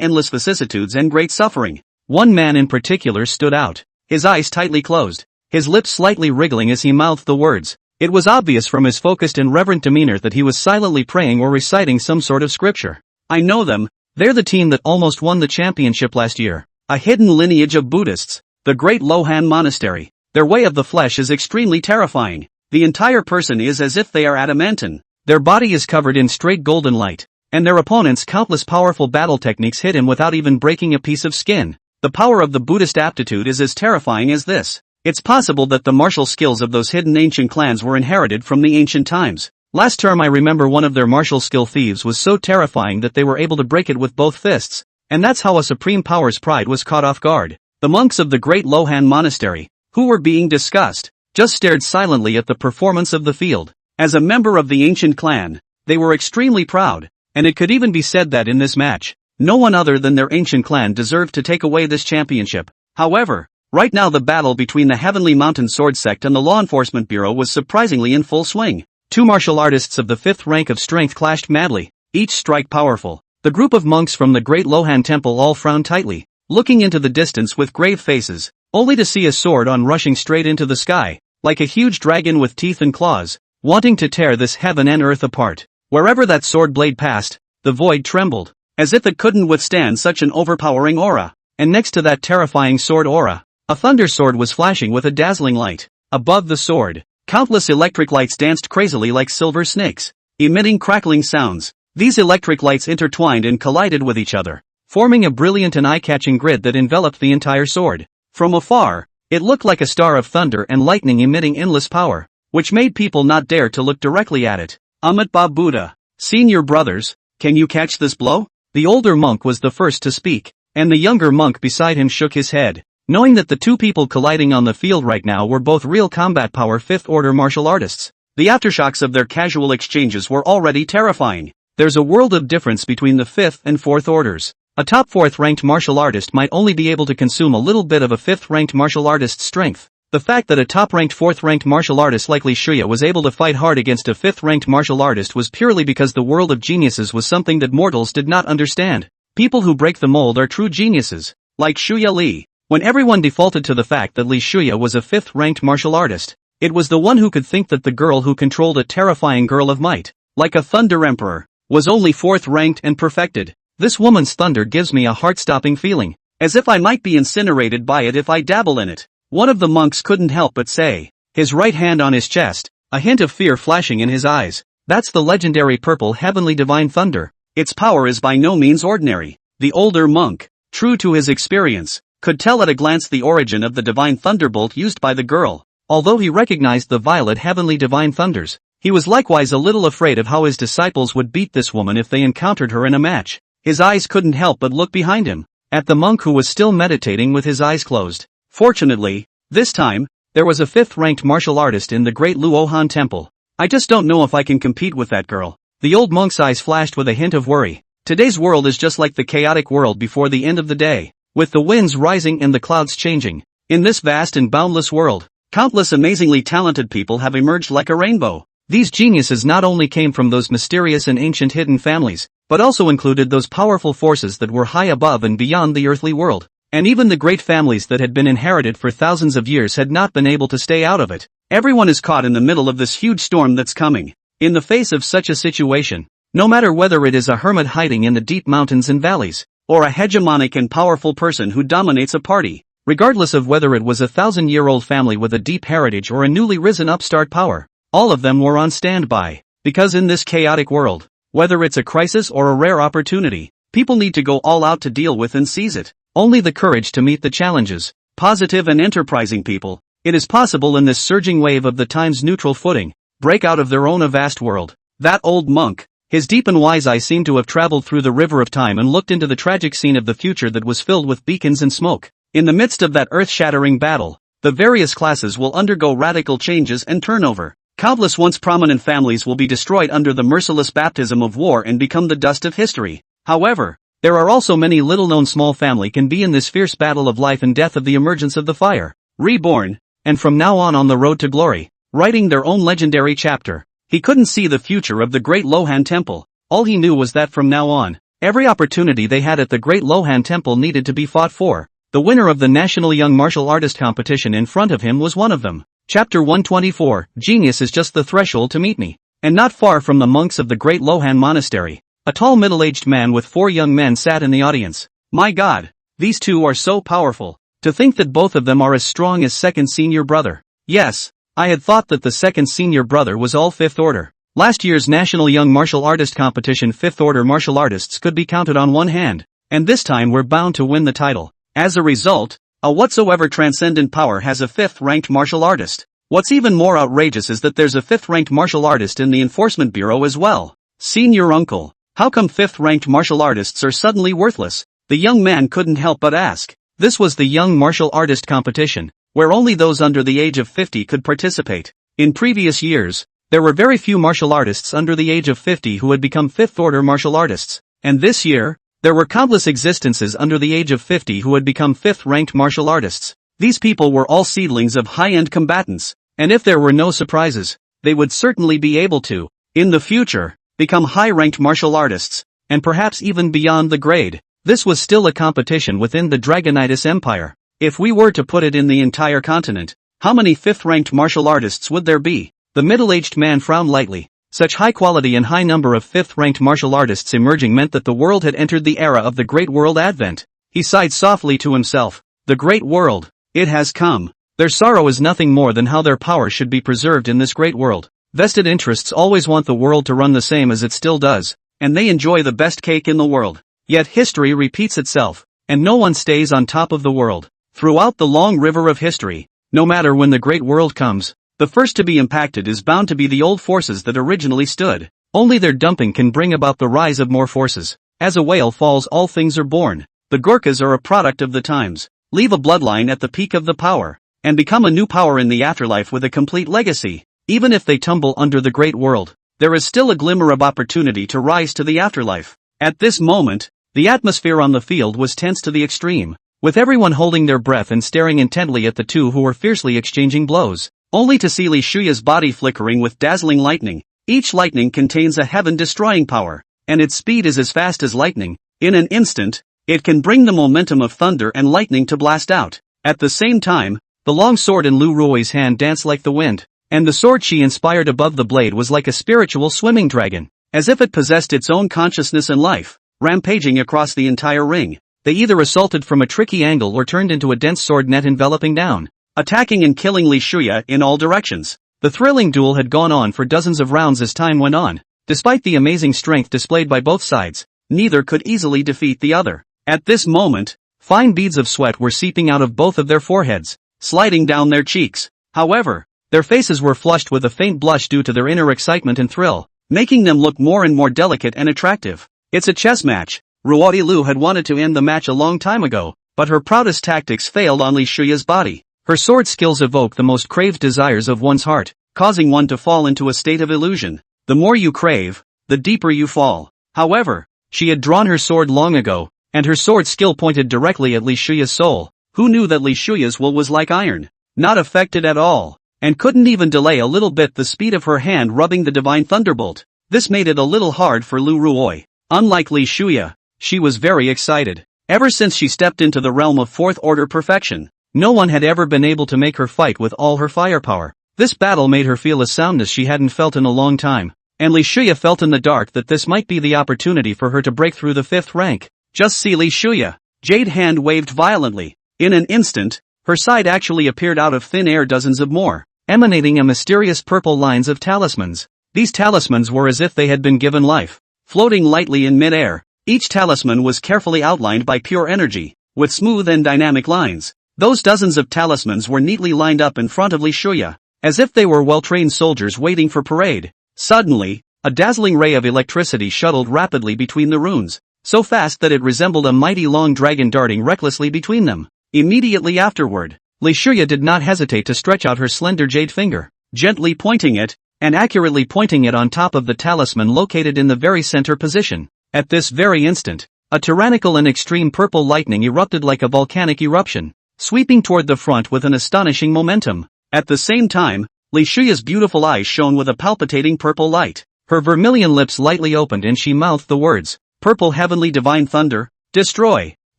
endless vicissitudes and great suffering. One man in particular stood out, his eyes tightly closed, his lips slightly wriggling as he mouthed the words. It was obvious from his focused and reverent demeanor that he was silently praying or reciting some sort of scripture. I know them. They're the team that almost won the championship last year. A hidden lineage of Buddhists, the Great Lohan Monastery. Their way of the flesh is extremely terrifying. The entire person is as if they are adamantine. Their body is covered in straight golden light, and their opponent's countless powerful battle techniques hit him without even breaking a piece of skin. The power of the Buddhist aptitude is as terrifying as this. It's possible that the martial skills of those hidden ancient clans were inherited from the ancient times. Last term I remember one of their martial skill thieves was so terrifying that they were able to break it with both fists, and that's how a supreme power's pride was caught off guard. The monks of the Great Lohan Monastery, who were being discussed, just stared silently at the performance of the field. As a member of the ancient clan, they were extremely proud, and it could even be said that in this match, no one other than their ancient clan deserved to take away this championship. However, right now the battle between the Heavenly Mountain Sword Sect and the Law Enforcement Bureau was surprisingly in full swing. Two martial artists of the 5th rank of strength clashed madly, each strike powerful. The group of monks from the Great Lohan Temple all frowned tightly, looking into the distance with grave faces, only to see a sword on rushing straight into the sky, like a huge dragon with teeth and claws, wanting to tear this heaven and earth apart. Wherever that sword blade passed, the void trembled, as if it couldn't withstand such an overpowering aura. And next to that terrifying sword aura, a thunder sword was flashing with a dazzling light. Above the sword, countless electric lights danced crazily like silver snakes, emitting crackling sounds. These electric lights intertwined and collided with each other, forming a brilliant and eye-catching grid that enveloped the entire sword. From afar, it looked like a star of thunder and lightning emitting endless power, which made people not dare to look directly at it. Amit Buddha, senior brothers, can you catch this blow? The older monk was the first to speak, and the younger monk beside him shook his head, knowing that the two people colliding on the field right now were both real combat power 5th order martial artists. The aftershocks of their casual exchanges were already terrifying. There's a world of difference between the 5th and 4th orders. A top 4th ranked martial artist might only be able to consume a little bit of a 5th ranked martial artist's strength. The fact that a top ranked 4th ranked martial artist like Li Shuya was able to fight hard against a 5th ranked martial artist was purely because the world of geniuses was something that mortals did not understand. People who break the mold are true geniuses, like Shuya Li. When everyone defaulted to the fact that Li Shuya was a 5th ranked martial artist, it was the one who could think that the girl who controlled a terrifying girl of might, like a thunder emperor, was only 4th ranked and perfected. This woman's thunder gives me a heart-stopping feeling, as if I might be incinerated by it if I dabble in it. One of the monks couldn't help but say, his right hand on his chest, a hint of fear flashing in his eyes. That's the legendary purple heavenly divine thunder. Its power is by no means ordinary. The older monk, true to his experience, could tell at a glance the origin of the divine thunderbolt used by the girl. Although he recognized the violet heavenly divine thunders, he was likewise a little afraid of how his disciples would beat this woman if they encountered her in a match. His eyes couldn't help but look behind him, at the monk who was still meditating with his eyes closed. Fortunately, this time, there was a 5th ranked martial artist in the Great Luohan Temple. I just don't know if I can compete with that girl. The old monk's eyes flashed with a hint of worry. Today's world is just like the chaotic world before the end of the day, with the winds rising and the clouds changing. In this vast and boundless world, countless amazingly talented people have emerged like a rainbow. These geniuses not only came from those mysterious and ancient hidden families, but also included those powerful forces that were high above and beyond the earthly world. And even the great families that had been inherited for thousands of years had not been able to stay out of it. Everyone is caught in the middle of this huge storm that's coming. In the face of such a situation, no matter whether it is a hermit hiding in the deep mountains and valleys, or a hegemonic and powerful person who dominates a party, regardless of whether it was a 1,000-year-old family with a deep heritage or a newly risen upstart power, all of them were on standby. Because in this chaotic world, whether it's a crisis or a rare opportunity, people need to go all out to deal with and seize it. Only the courage to meet the challenges. Positive and enterprising people, it is possible in this surging wave of the time's neutral footing, break out of their own vast world. That old monk, his deep and wise eye seemed to have traveled through the river of time and looked into the tragic scene of the future that was filled with beacons and smoke. In the midst of that earth-shattering battle, the various classes will undergo radical changes and turnover. Countless once prominent families will be destroyed under the merciless baptism of war and become the dust of history. However, there are also many little-known small family can be in this fierce battle of life and death of the emergence of the fire, reborn, and from now on the road to glory, writing their own legendary chapter. He couldn't see the future of the Great Lohan Temple. All he knew was that from now on, every opportunity they had at the Great Lohan Temple needed to be fought for. The winner of the National Young Martial Artist competition in front of him was one of them. Chapter 124, Genius is just the threshold to meet me. And not far from the monks of the Great Lohan Monastery, a tall middle-aged man with 4 young men sat in the audience. My God, these two are so powerful. To think that both of them are as strong as second senior brother. Yes, I had thought that the second senior brother was all 5th order. Last year's National Young Martial Artist competition 5th order martial artists could be counted on one hand, and this time we're bound to win the title. As a result, a whatsoever transcendent power has a 5th ranked martial artist. What's even more outrageous is that there's a 5th ranked martial artist in the Enforcement Bureau as well. Senior uncle, how come 5th ranked martial artists are suddenly worthless? The young man couldn't help but ask. This was the Young Martial Artist competition, where only those under the age of 50 could participate. In previous years, there were very few martial artists under the age of 50 who had become fifth-order martial artists. And this year, there were countless existences under the age of 50 who had become fifth-ranked martial artists. These people were all seedlings of high-end combatants, and if there were no surprises, they would certainly be able to, in the future, become high-ranked martial artists, and perhaps even beyond the grade. This was still a competition within the Dragonitis Empire. If we were to put it in the entire continent, how many fifth-ranked martial artists would there be? The middle-aged man frowned lightly. Such high quality and high number of fifth-ranked martial artists emerging meant that the world had entered the era of the Great World Advent. He sighed softly to himself. The Great World. It has come. Their sorrow is nothing more than how their power should be preserved in this great world. Vested interests always want the world to run the same as it still does, and they enjoy the best cake in the world. Yet history repeats itself, and no one stays on top of the world. Throughout the long river of history, no matter when the great world comes, the first to be impacted is bound to be the old forces that originally stood. Only their dumping can bring about the rise of more forces. As a whale falls, all things are born. The Gurkhas are a product of the times. Leave a bloodline at the peak of the power, and become a new power in the afterlife with a complete legacy. Even if they tumble under the great world, there is still a glimmer of opportunity to rise to the afterlife. At this moment, the atmosphere on the field was tense to the extreme, with everyone holding their breath and staring intently at the two who were fiercely exchanging blows, only to see Li Shuya's body flickering with dazzling lightning. Each lightning contains a heaven-destroying power, and its speed is as fast as lightning. In an instant, it can bring the momentum of thunder and lightning to blast out. At the same time, the long sword in Lu Ruoi's hand danced like the wind, and the sword she inspired above the blade was like a spiritual swimming dragon, as if it possessed its own consciousness and life, rampaging across the entire ring. They either assaulted from a tricky angle or turned into a dense sword net enveloping down, attacking and killing Li Shuya in all directions. The thrilling duel had gone on for dozens of rounds as time went on. Despite the amazing strength displayed by both sides, neither could easily defeat the other. At this moment, fine beads of sweat were seeping out of both of their foreheads, sliding down their cheeks. However, their faces were flushed with a faint blush due to their inner excitement and thrill, making them look more and more delicate and attractive. It's a chess match. Ruodi Lu had wanted to end the match a long time ago, but her proudest tactics failed on Li Shuya's body. Her sword skills evoke the most craved desires of one's heart, causing one to fall into a state of illusion. The more you crave, the deeper you fall. However, she had drawn her sword long ago, and her sword skill pointed directly at Li Shuya's soul. Who knew that Li Shuya's will was like iron, not affected at all, and couldn't even delay a little bit the speed of her hand rubbing the divine thunderbolt. This made it a little hard for Lu Ruoi. Unlike Li Shuya, she was very excited. Ever since she stepped into the realm of fourth order perfection, no one had ever been able to make her fight with all her firepower. This battle made her feel a soundness she hadn't felt in a long time, and Li Shuya felt in the dark that this might be the opportunity for her to break through the fifth rank. Just see Li Shuya. Jade hand waved violently. In an instant, her side actually appeared out of thin air dozens of more, emanating a mysterious purple lines of talismans. These talismans were as if they had been given life, floating lightly in mid-air. Each talisman was carefully outlined by pure energy, with smooth and dynamic lines. Those dozens of talismans were neatly lined up in front of Li Shuya, as if they were well-trained soldiers waiting for parade. Suddenly, a dazzling ray of electricity shuttled rapidly between the runes, so fast that it resembled a mighty long dragon darting recklessly between them. Immediately afterward, Li Shuya did not hesitate to stretch out her slender jade finger, gently pointing it, and accurately pointing it on top of the talisman located in the very center position. At this very instant, a tyrannical and extreme purple lightning erupted like a volcanic eruption, sweeping toward the front with an astonishing momentum. At the same time, Li Shuya's beautiful eyes shone with a palpitating purple light. Her vermilion lips lightly opened and she mouthed the words, "Purple heavenly divine thunder, destroy."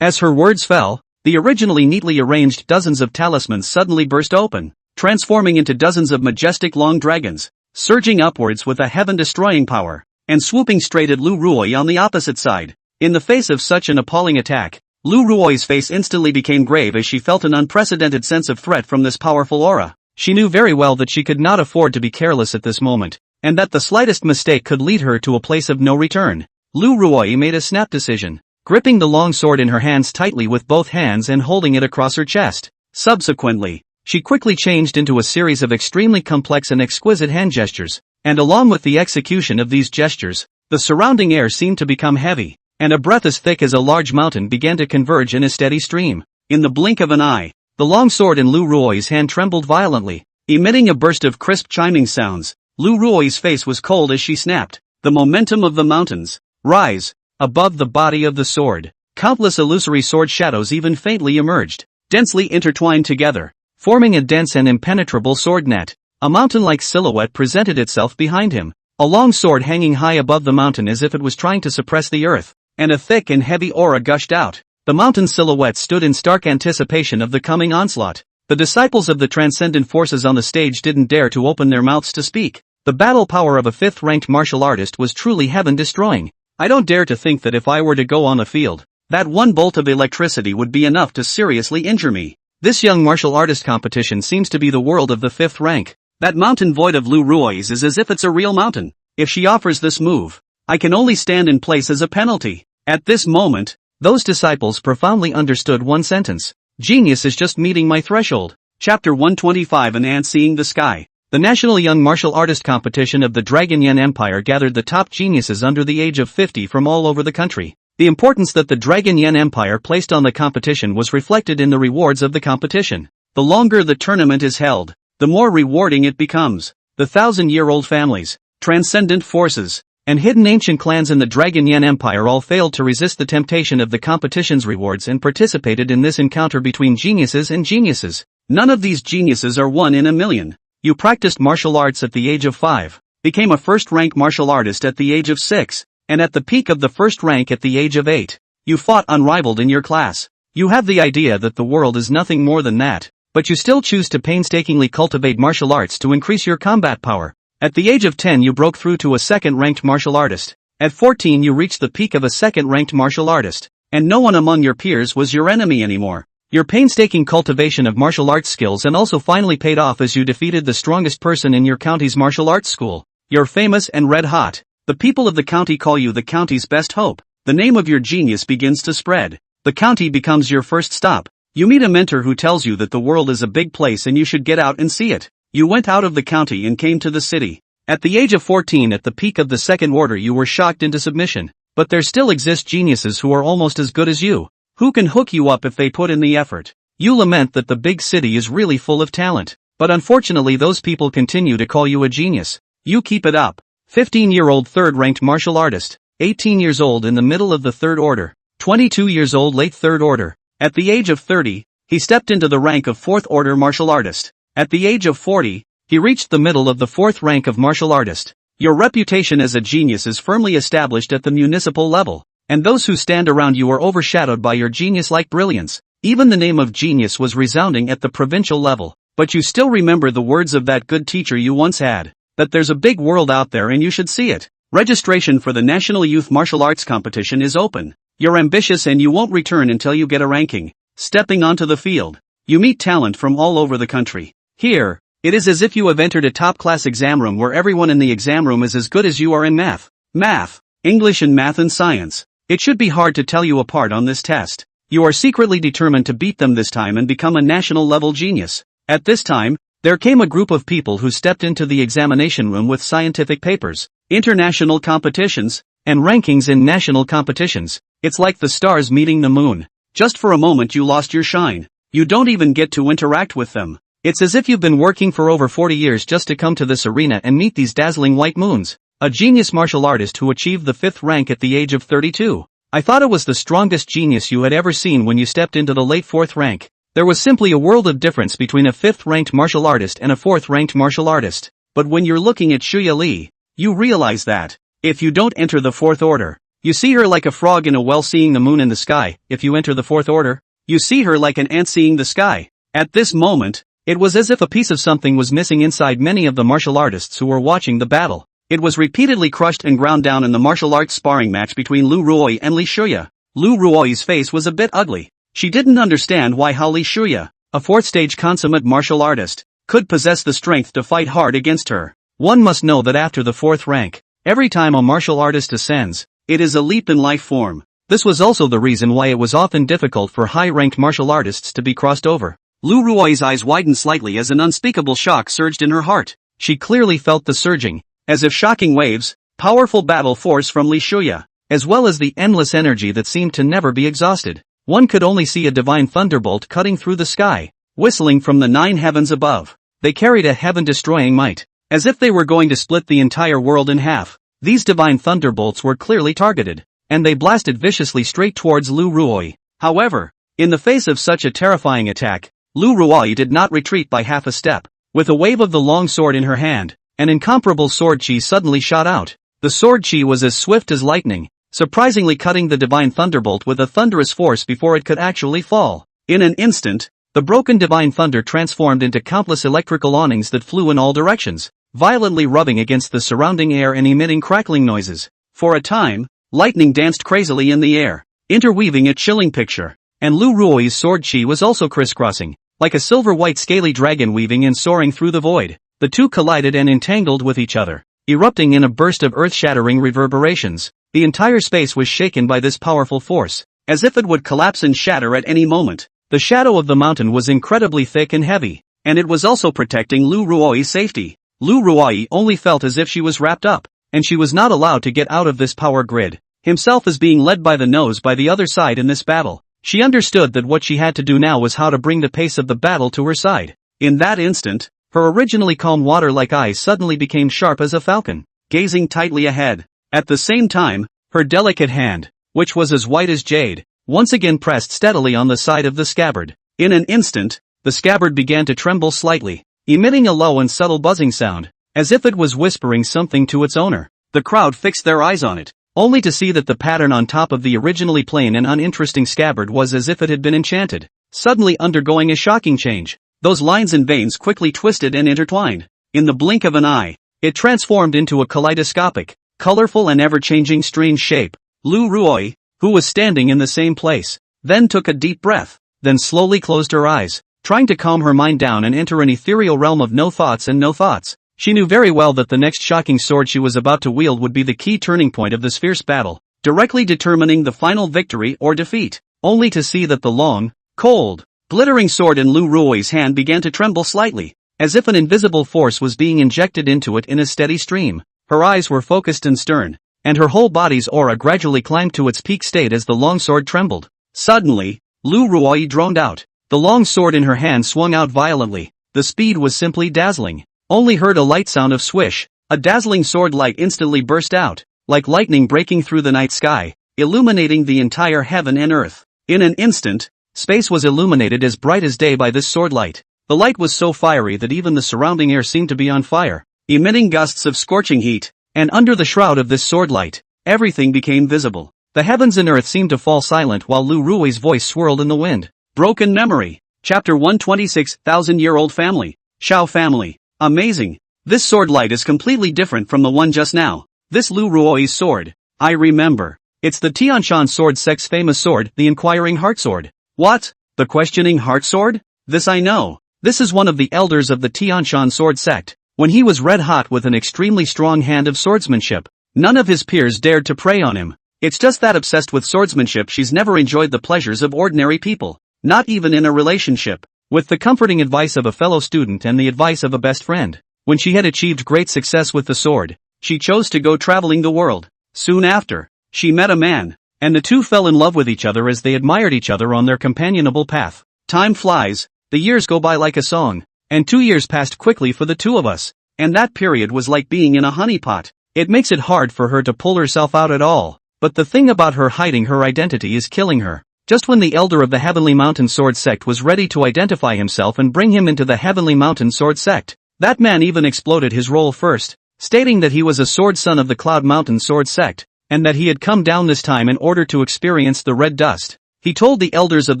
As her words fell, the originally neatly arranged dozens of talismans suddenly burst open, transforming into dozens of majestic long dragons, surging upwards with a heaven-destroying power, and swooping straight at Lu Ruoi on the opposite side. In the face of such an appalling attack, Lu Ruoi's face instantly became grave as she felt an unprecedented sense of threat from this powerful aura. She knew very well that she could not afford to be careless at this moment, and that the slightest mistake could lead her to a place of no return. Lu Ruoi made a snap decision, gripping the long sword in her hands tightly with both hands and holding it across her chest. Subsequently, she quickly changed into a series of extremely complex and exquisite hand gestures, and along with the execution of these gestures, the surrounding air seemed to become heavy, and a breath as thick as a large mountain began to converge in a steady stream. In the blink of an eye, the long sword in Lu Ruoi's hand trembled violently, emitting a burst of crisp chiming sounds. Lu Ruoi's face was cold as she snapped. The momentum of the mountains. Rise. Above the body of the sword. Countless illusory sword shadows even faintly emerged, densely intertwined together, forming a dense and impenetrable sword net. A mountain-like silhouette presented itself behind him, a long sword hanging high above the mountain as if it was trying to suppress the earth, and a thick and heavy aura gushed out. The mountain silhouette stood in stark anticipation of the coming onslaught. The disciples of the transcendent forces on the stage didn't dare to open their mouths to speak. The battle power of a fifth-ranked martial artist was truly heaven-destroying. I don't dare to think that if I were to go on the field, that one bolt of electricity would be enough to seriously injure me. This young martial artist competition seems to be the world of the fifth rank. That mountain void of Lu Ruoi's is as if it's a real mountain. If she offers this move, I can only stand in place as a penalty. At this moment, those disciples profoundly understood one sentence. Genius is just meeting my threshold. Chapter 125 An Ant Seeing the Sky. The National Young Martial Artist Competition of the Dragon Yen Empire gathered the top geniuses under the age of 50 from all over the country. The importance that the Dragon Yen Empire placed on the competition was reflected in the rewards of the competition. The longer the tournament is held, the more rewarding it becomes. The thousand-year-old families, transcendent forces, and hidden ancient clans in the Dragon Yen Empire all failed to resist the temptation of the competition's rewards and participated in this encounter between geniuses and geniuses. None of these geniuses are one in a million. You practiced martial arts at the age of 5, became a first-rank martial artist at the age of 6, and at the peak of the first rank at the age of 8. You fought unrivaled in your class. You have the idea that the world is nothing more than that, but you still choose to painstakingly cultivate martial arts to increase your combat power. At the age of 10 you broke through to a second-ranked martial artist. At 14 you reached the peak of a second-ranked martial artist, and no one among your peers was your enemy anymore. Your painstaking cultivation of martial arts skills and also finally paid off as you defeated the strongest person in your county's martial arts school. You're famous and red hot. The people of the county call you the county's best hope. The name of your genius begins to spread. The county becomes your first stop. You meet a mentor who tells you that the world is a big place and you should get out and see it. You went out of the county and came to the city. At the age of 14, at the peak of the second order, you were shocked into submission. But there still exist geniuses who are almost as good as you, who can hook you up if they put in the effort. You lament that the big city is really full of talent, but unfortunately those people continue to call you a genius. You keep it up. 15-year-old third-ranked martial artist, 18 years old in the middle of the third order, 22 years old late third order. At the age of 30, he stepped into the rank of fourth order martial artist. At the age of 40, he reached the middle of the fourth rank of martial artist. Your reputation as a genius is firmly established at the municipal level, and those who stand around you are overshadowed by your genius-like brilliance. Even the name of genius was resounding at the provincial level, but you still remember the words of that good teacher you once had, that there's a big world out there and you should see it. Registration for the National Youth Martial Arts Competition is open. You're ambitious and you won't return until you get a ranking. Stepping onto the field, you meet talent from all over the country. Here, it is as if you have entered a top-class exam room where everyone in the exam room is as good as you are in math, English and math and science. It should be hard to tell you apart on this test. You are secretly determined to beat them this time and become a national-level genius. At this time, there came a group of people who stepped into the examination room with scientific papers, international competitions, and rankings in national competitions. It's like the stars meeting the moon. Just for a moment you lost your shine. You don't even get to interact with them. It's as if you've been working for over 40 years just to come to this arena and meet these dazzling white moons. A genius martial artist who achieved the 5th rank at the age of 32. I thought it was the strongest genius you had ever seen when you stepped into the late 4th rank. There was simply a world of difference between a 5th ranked martial artist and a 4th ranked martial artist. But when you're looking at Shuya Li, you realize that, if you don't enter the 4th order, you see her like a frog in a well seeing the moon in the sky. If you enter the 4th order, you see her like an ant seeing the sky. At this moment, it was as if a piece of something was missing inside many of the martial artists who were watching the battle. It was repeatedly crushed and ground down in the martial arts sparring match between Lu Ruoi and Li Shuya. Lu Ruoi's face was a bit ugly. She didn't understand why Li Shuya, a 4th-stage consummate martial artist, could possess the strength to fight hard against her. One must know that after the 4th rank, every time a martial artist ascends, it is a leap in life form. This was also the reason why it was often difficult for high-ranked martial artists to be crossed over. Lu Ruoi's eyes widened slightly as an unspeakable shock surged in her heart. She clearly felt the surging, as if shocking waves, powerful battle force from Li Shuya, as well as the endless energy that seemed to never be exhausted. One could only see a divine thunderbolt cutting through the sky, whistling from the 9 heavens above. They carried a heaven-destroying might. as if they were going to split the entire world in half. These divine thunderbolts were clearly targeted, and they blasted viciously straight towards Lu Ruoi. However, in the face of such a terrifying attack, Lu Ruoi did not retreat by half a step. With a wave of the long sword in her hand, an incomparable sword chi suddenly shot out. The sword chi was as swift as lightning, surprisingly cutting the divine thunderbolt with a thunderous force before it could actually fall. In an instant, the broken divine thunder transformed into countless electrical awnings that flew in all directions, violently rubbing against the surrounding air and emitting crackling noises. For a time, lightning danced crazily in the air, interweaving a chilling picture, and Lu Ruoi's sword chi was also crisscrossing, like a silver-white scaly dragon weaving and soaring through the void. The two collided and entangled with each other, erupting in a burst of earth-shattering reverberations. The entire space was shaken by this powerful force, as if it would collapse and shatter at any moment. The shadow of the mountain was incredibly thick and heavy, and it was also protecting Lu Ruoi's safety. Lu Ruoi only felt as if she was wrapped up, and she was not allowed to get out of this power grid. Himself is being led by the nose by the other side in this battle. She understood that what she had to do now was how to bring the pace of the battle to her side. In that instant, her originally calm water-like eyes suddenly became sharp as a falcon, gazing tightly ahead. At the same time, her delicate hand, which was as white as jade, once again pressed steadily on the side of the scabbard. In an instant, the scabbard began to tremble slightly, emitting a low and subtle buzzing sound, as if it was whispering something to its owner. The crowd fixed their eyes on it, only to see that the pattern on top of the originally plain and uninteresting scabbard was as if it had been enchanted, suddenly undergoing a shocking change. Those lines and veins quickly twisted and intertwined. In the blink of an eye, it transformed into a kaleidoscopic, colorful and ever-changing strange shape. Lu Ruoi, who was standing in the same place, then took a deep breath, then slowly closed her eyes, trying to calm her mind down and enter an ethereal realm of no thoughts and no thoughts. She knew very well that the next shocking sword she was about to wield would be the key turning point of this fierce battle, directly determining the final victory or defeat, only to see that the long, cold, glittering sword in Lu Ruoi's hand began to tremble slightly, as if an invisible force was being injected into it in a steady stream. Her eyes were focused and stern, and her whole body's aura gradually climbed to its peak state as the long sword trembled. Suddenly, Lu Ruoi droned out. The long sword in her hand swung out violently. The speed was simply dazzling. Only heard a light sound of swish. A dazzling sword light instantly burst out, like lightning breaking through the night sky, illuminating the entire heaven and earth. In an instant, space was illuminated as bright as day by this sword light. The light was so fiery that even the surrounding air seemed to be on fire, emitting gusts of scorching heat, and under the shroud of this sword light, everything became visible. The heavens and earth seemed to fall silent while Lu Rui's voice swirled in the wind. Broken Memory. Chapter 126, Thousand-Year-Old Family. Shao Family. Amazing. This sword light is completely different from the one just now. This Lu Ruoi's sword. I remember. It's the Tianshan sword sect's famous sword, the Inquiring Heart Sword. What? The Questioning Heart Sword? This I know. This is one of the elders of the Tianshan sword sect. When he was red hot with an extremely strong hand of swordsmanship, none of his peers dared to prey on him. It's just that obsessed with swordsmanship she's never enjoyed the pleasures of ordinary people, not even in a relationship. With the comforting advice of a fellow student and the advice of a best friend, when she had achieved great success with the sword, she chose to go traveling the world. Soon after, she met a man, and the two fell in love with each other as they admired each other on their companionable path. Time flies, the years go by like a song, and 2 years passed quickly for the two of us, and that period was like being in a honeypot. It makes it hard for her to pull herself out at all, but the thing about her hiding her identity is killing her. Just when the elder of the Heavenly Mountain Sword Sect was ready to identify himself and bring him into the Heavenly Mountain Sword Sect, that man even exploded his role first, stating that he was a sword son of the Cloud Mountain Sword Sect, and that he had come down this time in order to experience the red dust. He told the elders of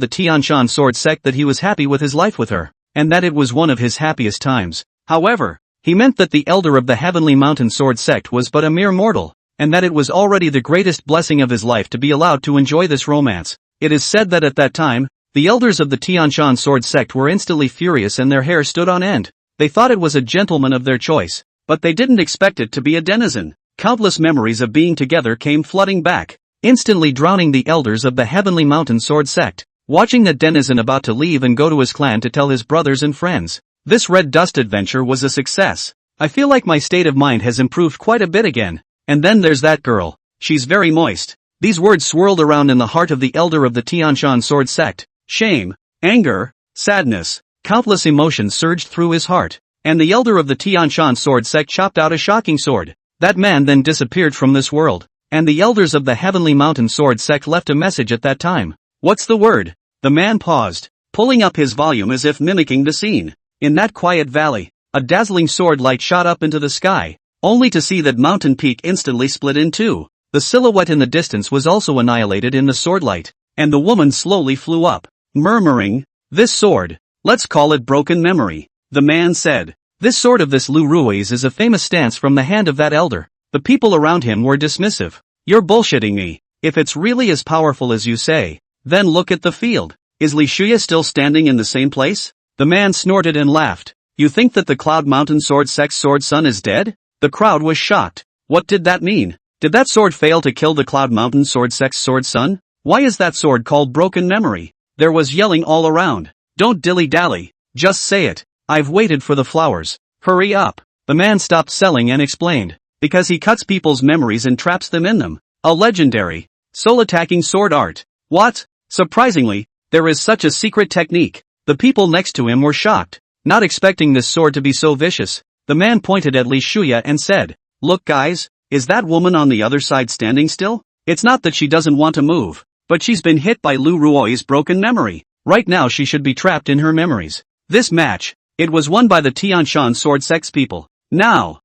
the Tianshan Sword Sect that he was happy with his life with her, and that it was one of his happiest times. However, he meant that the elder of the Heavenly Mountain Sword Sect was but a mere mortal, and that it was already the greatest blessing of his life to be allowed to enjoy this romance. It is said that at that time, the elders of the Tianshan Sword Sect were instantly furious and their hair stood on end. They thought it was a gentleman of their choice, but they didn't expect it to be a denizen. Countless memories of being together came flooding back, instantly drowning the elders of the Heavenly Mountain Sword Sect. Watching that denizen about to leave and go to his clan to tell his brothers and friends, this red dust adventure was a success. I feel like my state of mind has improved quite a bit again. And then there's that girl. She's very moist. These words swirled around in the heart of the elder of the Tianshan Sword Sect. Shame, anger, sadness, countless emotions surged through his heart. and the elder of the Tianshan sword sect chopped out a shocking sword. That man then disappeared from this world, and the elders of the Heavenly Mountain sword sect left a message at that time. What's the word? The man paused, pulling up his volume as if mimicking the scene. In that quiet valley, a dazzling sword light shot up into the sky, only to see that mountain peak instantly split in two. The silhouette in the distance was also annihilated in the sword light, and the woman slowly flew up, murmuring, "This sword, let's call it Broken Memory." The man said, "This sword of this Lu Rui's is a famous stance from the hand of that elder." The people around him were dismissive. "You're bullshitting me. If it's really as powerful as you say, then look at the field. Is Li Shuya still standing in the same place?" The man snorted and laughed. "You think that the Cloud Mountain Sword Sect's sword son is dead?" The crowd was shocked. What did that mean? Did that sword fail to kill the Cloud Mountain Sword Sect's sword son? Why is that sword called Broken Memory? There was yelling all around. "Don't dilly-dally. Just say it. I've waited for the flowers. Hurry up." The man stopped selling and explained. "Because he cuts people's memories and traps them in them. A legendary, soul-attacking sword art." What? Surprisingly, there is such a secret technique. The people next to him were shocked, not expecting this sword to be so vicious. The man pointed at Li Shuya and said, "Look guys, is that woman on the other side standing still? It's not that she doesn't want to move, but she's been hit by Lu Ruoi's broken memory. Right now she should be trapped in her memories." This match, it was won by the Tianshan sword sect's people. Now,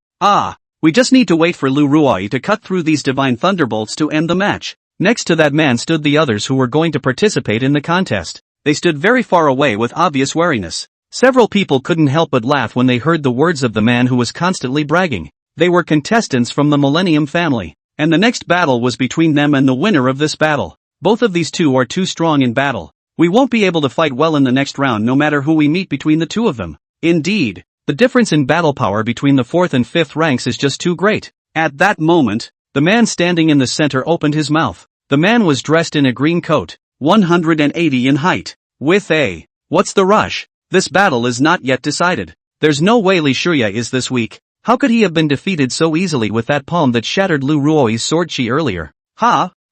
we just need to wait for Lu Ruoi to cut through these divine thunderbolts to end the match. Next to that man stood the others who were going to participate in the contest. They stood very far away with obvious wariness. Several people couldn't help but laugh when they heard the words of the man who was constantly bragging. They were contestants from the Millennium family, and the next battle was between them and the winner of this battle. Both of these two are too strong in battle. We won't be able to fight well in the next round no matter who we meet between the two of them. Indeed, the difference in battle power between the 4th and 5th ranks is just too great. At that moment, the man standing in the center opened his mouth. The man was dressed in a green coat, 180 in height, with a, "What's the rush? This battle is not yet decided. There's no way Li Shuya is this weak. How could he have been defeated so easily with that palm that shattered Lu Ruoi's sword chi earlier?"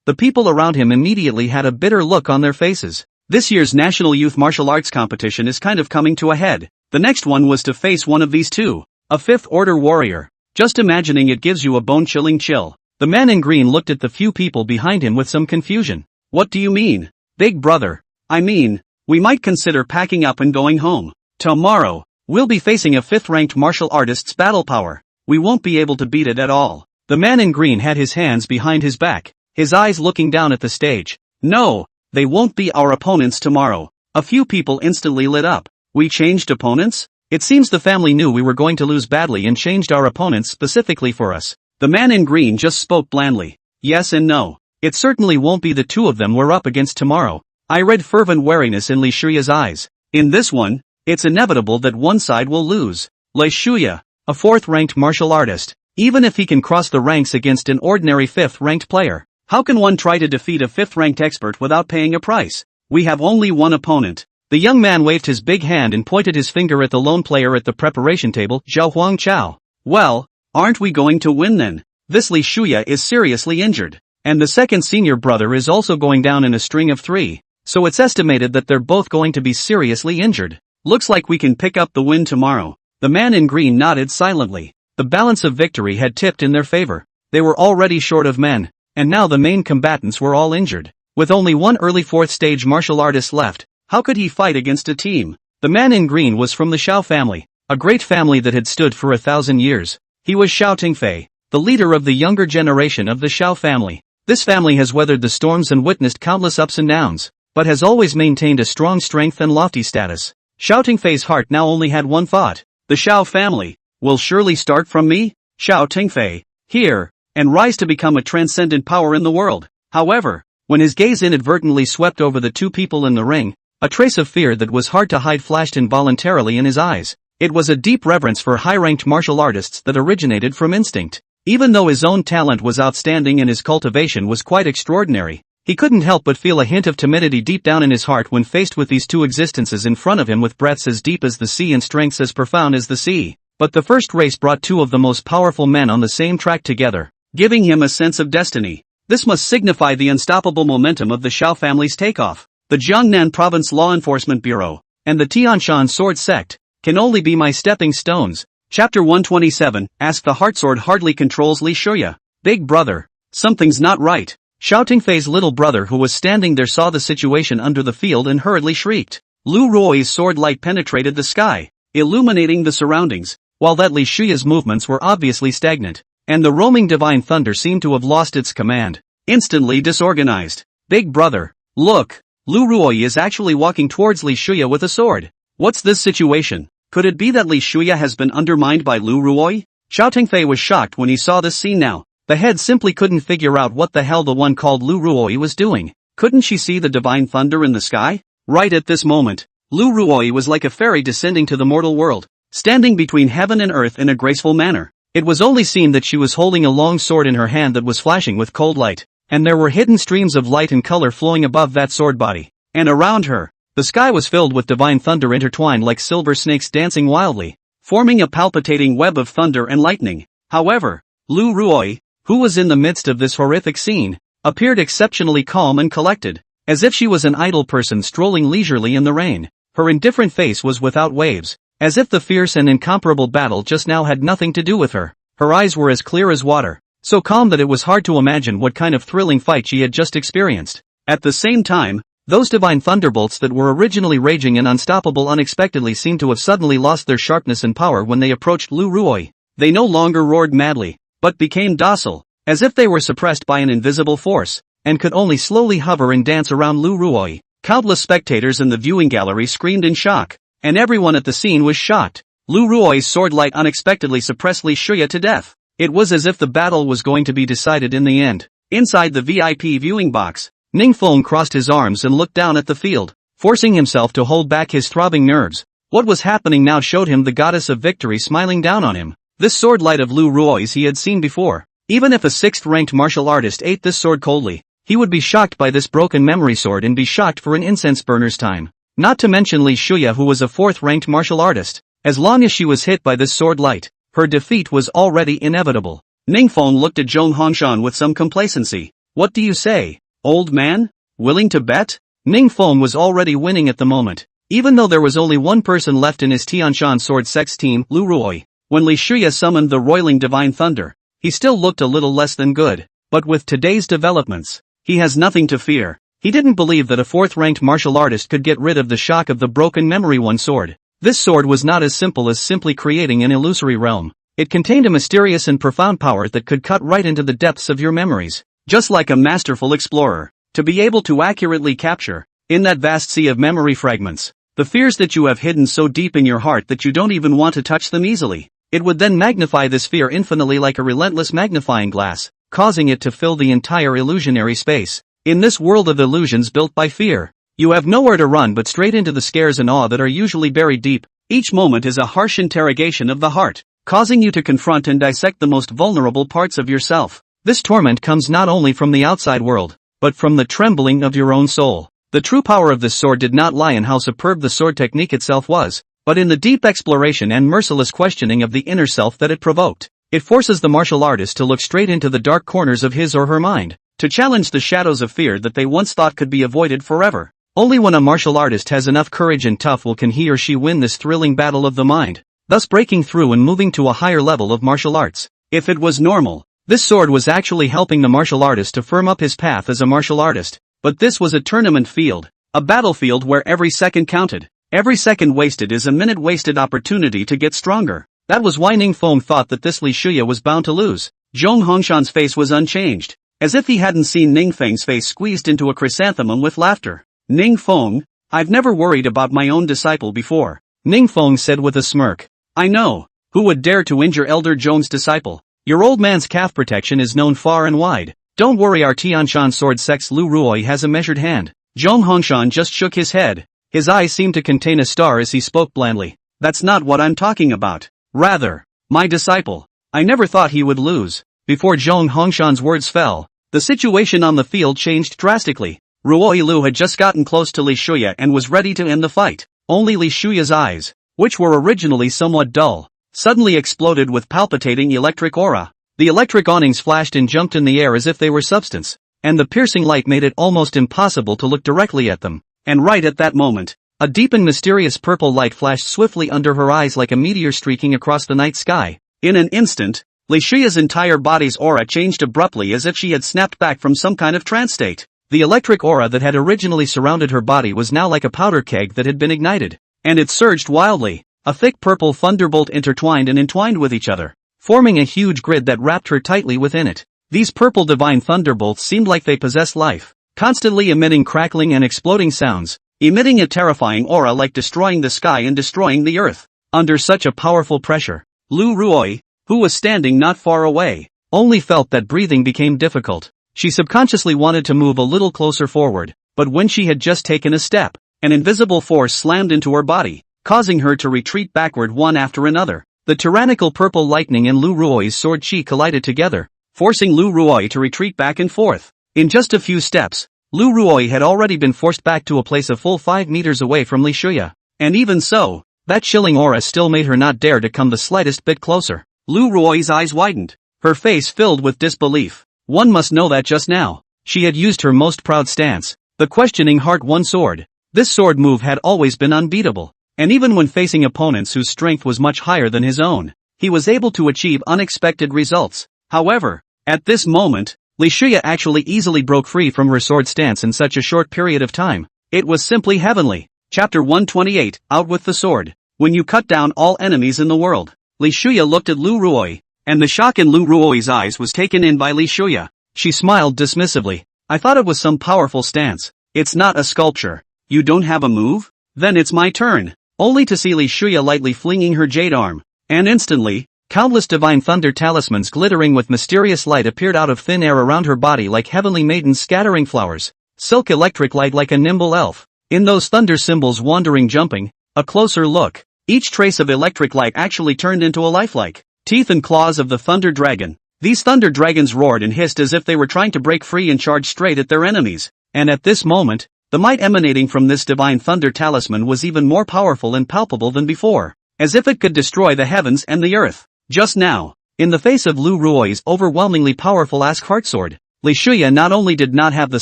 The people around him immediately had a bitter look on their faces. This year's National Youth Martial Arts Competition is kind of coming to a head. The next one was to face one of these two, a 5th order warrior. Just imagining it gives you a bone-chilling chill. The man in green looked at the few people behind him with some confusion. "What do you mean, big brother? I mean, we might consider packing up and going home. Tomorrow, we'll be facing a 5th-ranked martial artist's battle power. We won't be able to beat it at all." The man in green had his hands behind his back, his eyes looking down at the stage. "No, they won't be our opponents tomorrow." A few people instantly lit up. "We changed opponents? It seems the family knew we were going to lose badly and changed our opponents specifically for us." The man in green just spoke blandly. "Yes and no. It certainly won't be the two of them we're up against tomorrow." I read fervent wariness in Li Shuya's eyes. In this one, it's inevitable that one side will lose. Li Shuya, a 4th-ranked martial artist, even if he can cross the ranks against an ordinary 5th-ranked player, how can one try to defeat a 5th-ranked expert without paying a price? We have only one opponent. The young man waved his big hand and pointed his finger at the lone player at the preparation table, Zhao Huang Chao. "Well, aren't we going to win then? This Li Shuya is seriously injured, and the second senior brother is also going down in a string of 3, so it's estimated that they're both going to be seriously injured. Looks like we can pick up the win tomorrow." The man in green nodded silently. The balance of victory had tipped in their favor. They were already short of men, and now the main combatants were all injured. With only one early 4th-stage martial artist left, how could he fight against a team? The man in green was from the Xiao family, a great family that had stood for 1,000 years. He was Xiao Tingfei, the leader of the younger generation of the Xiao family. This family has weathered the storms and witnessed countless ups and downs, but has always maintained a strong strength and lofty status. Xiao Tingfei's heart now only had one thought: the Xiao family will surely start from me, Xiao Tingfei, here, and rise to become a transcendent power in the world. However, when his gaze inadvertently swept over the two people in the ring, a trace of fear that was hard to hide flashed involuntarily in his eyes. It was a deep reverence for high-ranked martial artists that originated from instinct. Even though his own talent was outstanding and his cultivation was quite extraordinary, he couldn't help but feel a hint of timidity deep down in his heart when faced with these two existences in front of him with breadths as deep as the sea and strengths as profound as the sea. But the first race brought two of the most powerful men on the same track together, giving him a sense of destiny. This must signify the unstoppable momentum of the Xiao family's takeoff. The Jiangnan Province Law Enforcement Bureau and the Tianshan Sword Sect, can only be my stepping stones. Chapter 127, Ask the Heartsword hardly controls Li Shuya. Big brother. Something's not right. Shouting Fei's little brother who was standing there saw the situation under the field and hurriedly shrieked. Lu Ruoi's sword light penetrated the sky, illuminating the surroundings, while that Li Shuya's movements were obviously stagnant, and the roaming divine thunder seemed to have lost its command. Instantly disorganized. Big brother. Look. Lu Ruoi is actually walking towards Li Shuya with a sword. What's this situation? Could it be that Li Shuya has been undermined by Lu Ruoi? Shouting Fei was shocked when he saw this scene now. The head simply couldn't figure out what the hell the one called Lu Ruoi was doing. Couldn't she see the divine thunder in the sky? Right at this moment, Lu Ruoi was like a fairy descending to the mortal world, standing between heaven and earth in a graceful manner. It was only seen that she was holding a long sword in her hand that was flashing with cold light, and there were hidden streams of light and color flowing above that sword body. And around her, the sky was filled with divine thunder intertwined like silver snakes dancing wildly, forming a palpitating web of thunder and lightning. However, Lu Ruoi, who was in the midst of this horrific scene, appeared exceptionally calm and collected, as if she was an idle person strolling leisurely in the rain. Her indifferent face was without waves, as if the fierce and incomparable battle just now had nothing to do with her. Her eyes were as clear as water, so calm that it was hard to imagine what kind of thrilling fight she had just experienced. At the same time, those divine thunderbolts that were originally raging and unstoppable unexpectedly seemed to have suddenly lost their sharpness and power when they approached Lu Ruoi. They no longer roared madly, but became docile, as if they were suppressed by an invisible force, and could only slowly hover and dance around Lu Ruoi. Countless spectators in the viewing gallery screamed in shock, and everyone at the scene was shocked. Lu Ruoi's sword light unexpectedly suppressed Li Shuya to death. It was as if the battle was going to be decided in the end. Inside the VIP viewing box, Ningfeng crossed his arms and looked down at the field, forcing himself to hold back his throbbing nerves. What was happening now showed him the goddess of victory smiling down on him. This sword light of Lu Ruoi's he had seen before. Even if a 6th-ranked martial artist ate this sword coldly, he would be shocked by this broken memory sword and be shocked for an incense burner's time. Not to mention Li Shuya, who was a 4th-ranked martial artist. As long as she was hit by this sword light, her defeat was already inevitable. Ningfeng looked at Zhong Hongshan with some complacency. What do you say, old man? Willing to bet? Ningfeng was already winning at the moment, even though there was only one person left in his Tianshan sword sex team, Lu Ruoi. When Li Shuya summoned the roiling divine thunder, he still looked a little less than good. But with today's developments, he has nothing to fear. He didn't believe that a 4th-ranked martial artist could get rid of the shock of the broken memory one sword. This sword was not as simple as simply creating an illusory realm. It contained a mysterious and profound power that could cut right into the depths of your memories. Just like a masterful explorer, to be able to accurately capture, in that vast sea of memory fragments, the fears that you have hidden so deep in your heart that you don't even want to touch them easily. It would then magnify this fear infinitely like a relentless magnifying glass, causing it to fill the entire illusionary space. In this world of illusions built by fear, you have nowhere to run but straight into the scares and awe that are usually buried deep. Each moment is a harsh interrogation of the heart, causing you to confront and dissect the most vulnerable parts of yourself. This torment comes not only from the outside world, but from the trembling of your own soul. The true power of this sword did not lie in how superb the sword technique itself was, but in the deep exploration and merciless questioning of the inner self that it provoked. It forces the martial artist to look straight into the dark corners of his or her mind, to challenge the shadows of fear that they once thought could be avoided forever. Only when a martial artist has enough courage and tough will can he or she win this thrilling battle of the mind, thus breaking through and moving to a higher level of martial arts. If it was normal, this sword was actually helping the martial artist to firm up his path as a martial artist, but this was a tournament field, a battlefield where every second counted. Every second wasted is a minute wasted opportunity to get stronger. That was why Ningfeng thought that this Li Shuya was bound to lose. Zhong Hongshan's face was unchanged, as if he hadn't seen Ningfeng's face squeezed into a chrysanthemum with laughter. Ningfeng, I've never worried about my own disciple before, Ningfeng said with a smirk. I know. Who would dare to injure Elder Zhong's disciple? Your old man's calf protection is known far and wide. Don't worry, our Tianshan sword sex Lu Ruoi has a measured hand. Zhong Hongshan just shook his head. His eyes seemed to contain a star as he spoke blandly. That's not what I'm talking about. Rather, my disciple. I never thought he would lose. Before Zhong Hongshan's words fell, the situation on the field changed drastically. Ruoi Lu had just gotten close to Li Shuya and was ready to end the fight. Only Li Shuya's eyes, which were originally somewhat dull, suddenly exploded with palpitating electric aura. The electric awnings flashed and jumped in the air as if they were substance, and the piercing light made it almost impossible to look directly at them. And right at that moment, A deep and mysterious purple light flashed swiftly under her eyes like a meteor streaking across the night sky. In an instant, Li Shuya's entire body's aura changed abruptly as if she had snapped back from some kind of trance state. The electric aura that had originally surrounded her body was now like a powder keg that had been ignited, and it surged wildly. A thick purple thunderbolt intertwined and entwined with each other, forming a huge grid that wrapped her tightly within it. These purple divine thunderbolts seemed like they possessed life, constantly emitting crackling and exploding sounds, emitting a terrifying aura like destroying the sky and destroying the earth. Under such a powerful pressure, Lu Ruoi, who was standing not far away, only felt that breathing became difficult. She subconsciously wanted to move a little closer forward, but when she had just taken a step, an invisible force slammed into her body, causing her to retreat backward one after another. The tyrannical purple lightning and Lu Ruoi's sword chi collided together, forcing Lu Ruoi to retreat back and forth. In just a few steps, Lu Ruoi had already been forced back to a place a full 5 meters away from Li Shuya. And even so, that chilling aura still made her not dare to come the slightest bit closer. Lu Ruoi's eyes widened, her face filled with disbelief. One must know that just now, she had used her most proud stance, the questioning heart one sword. This sword move had always been unbeatable, and even when facing opponents whose strength was much higher than his own, he was able to achieve unexpected results. However, at this moment, Li Shuya actually easily broke free from her sword stance in such a short period of time. It was simply heavenly. Chapter 128, Out with the Sword. When you cut down all enemies in the world. Li Shuya looked at Lu Ruoi, and the shock in Lu Ruoi's eyes was taken in by Li Shuya. She smiled dismissively. I thought it was some powerful stance. It's not a sculpture. You don't have a move? Then it's my turn. Only to see Li Shuya lightly flinging her jade arm. And instantly, countless divine thunder talismans glittering with mysterious light appeared out of thin air around her body like heavenly maidens scattering flowers. Silk electric light like a nimble elf. In those thunder symbols wandering jumping, a closer look. Each trace of electric light actually turned into a lifelike teeth and claws of the thunder dragon. These thunder dragons roared and hissed as if they were trying to break free and charge straight at their enemies. And at this moment, the might emanating from this divine thunder talisman was even more powerful and palpable than before, as if it could destroy the heavens and the earth. Just now, in the face of Lu Ruoi's overwhelmingly powerful ask heart sword, Li Shuya not only did not have the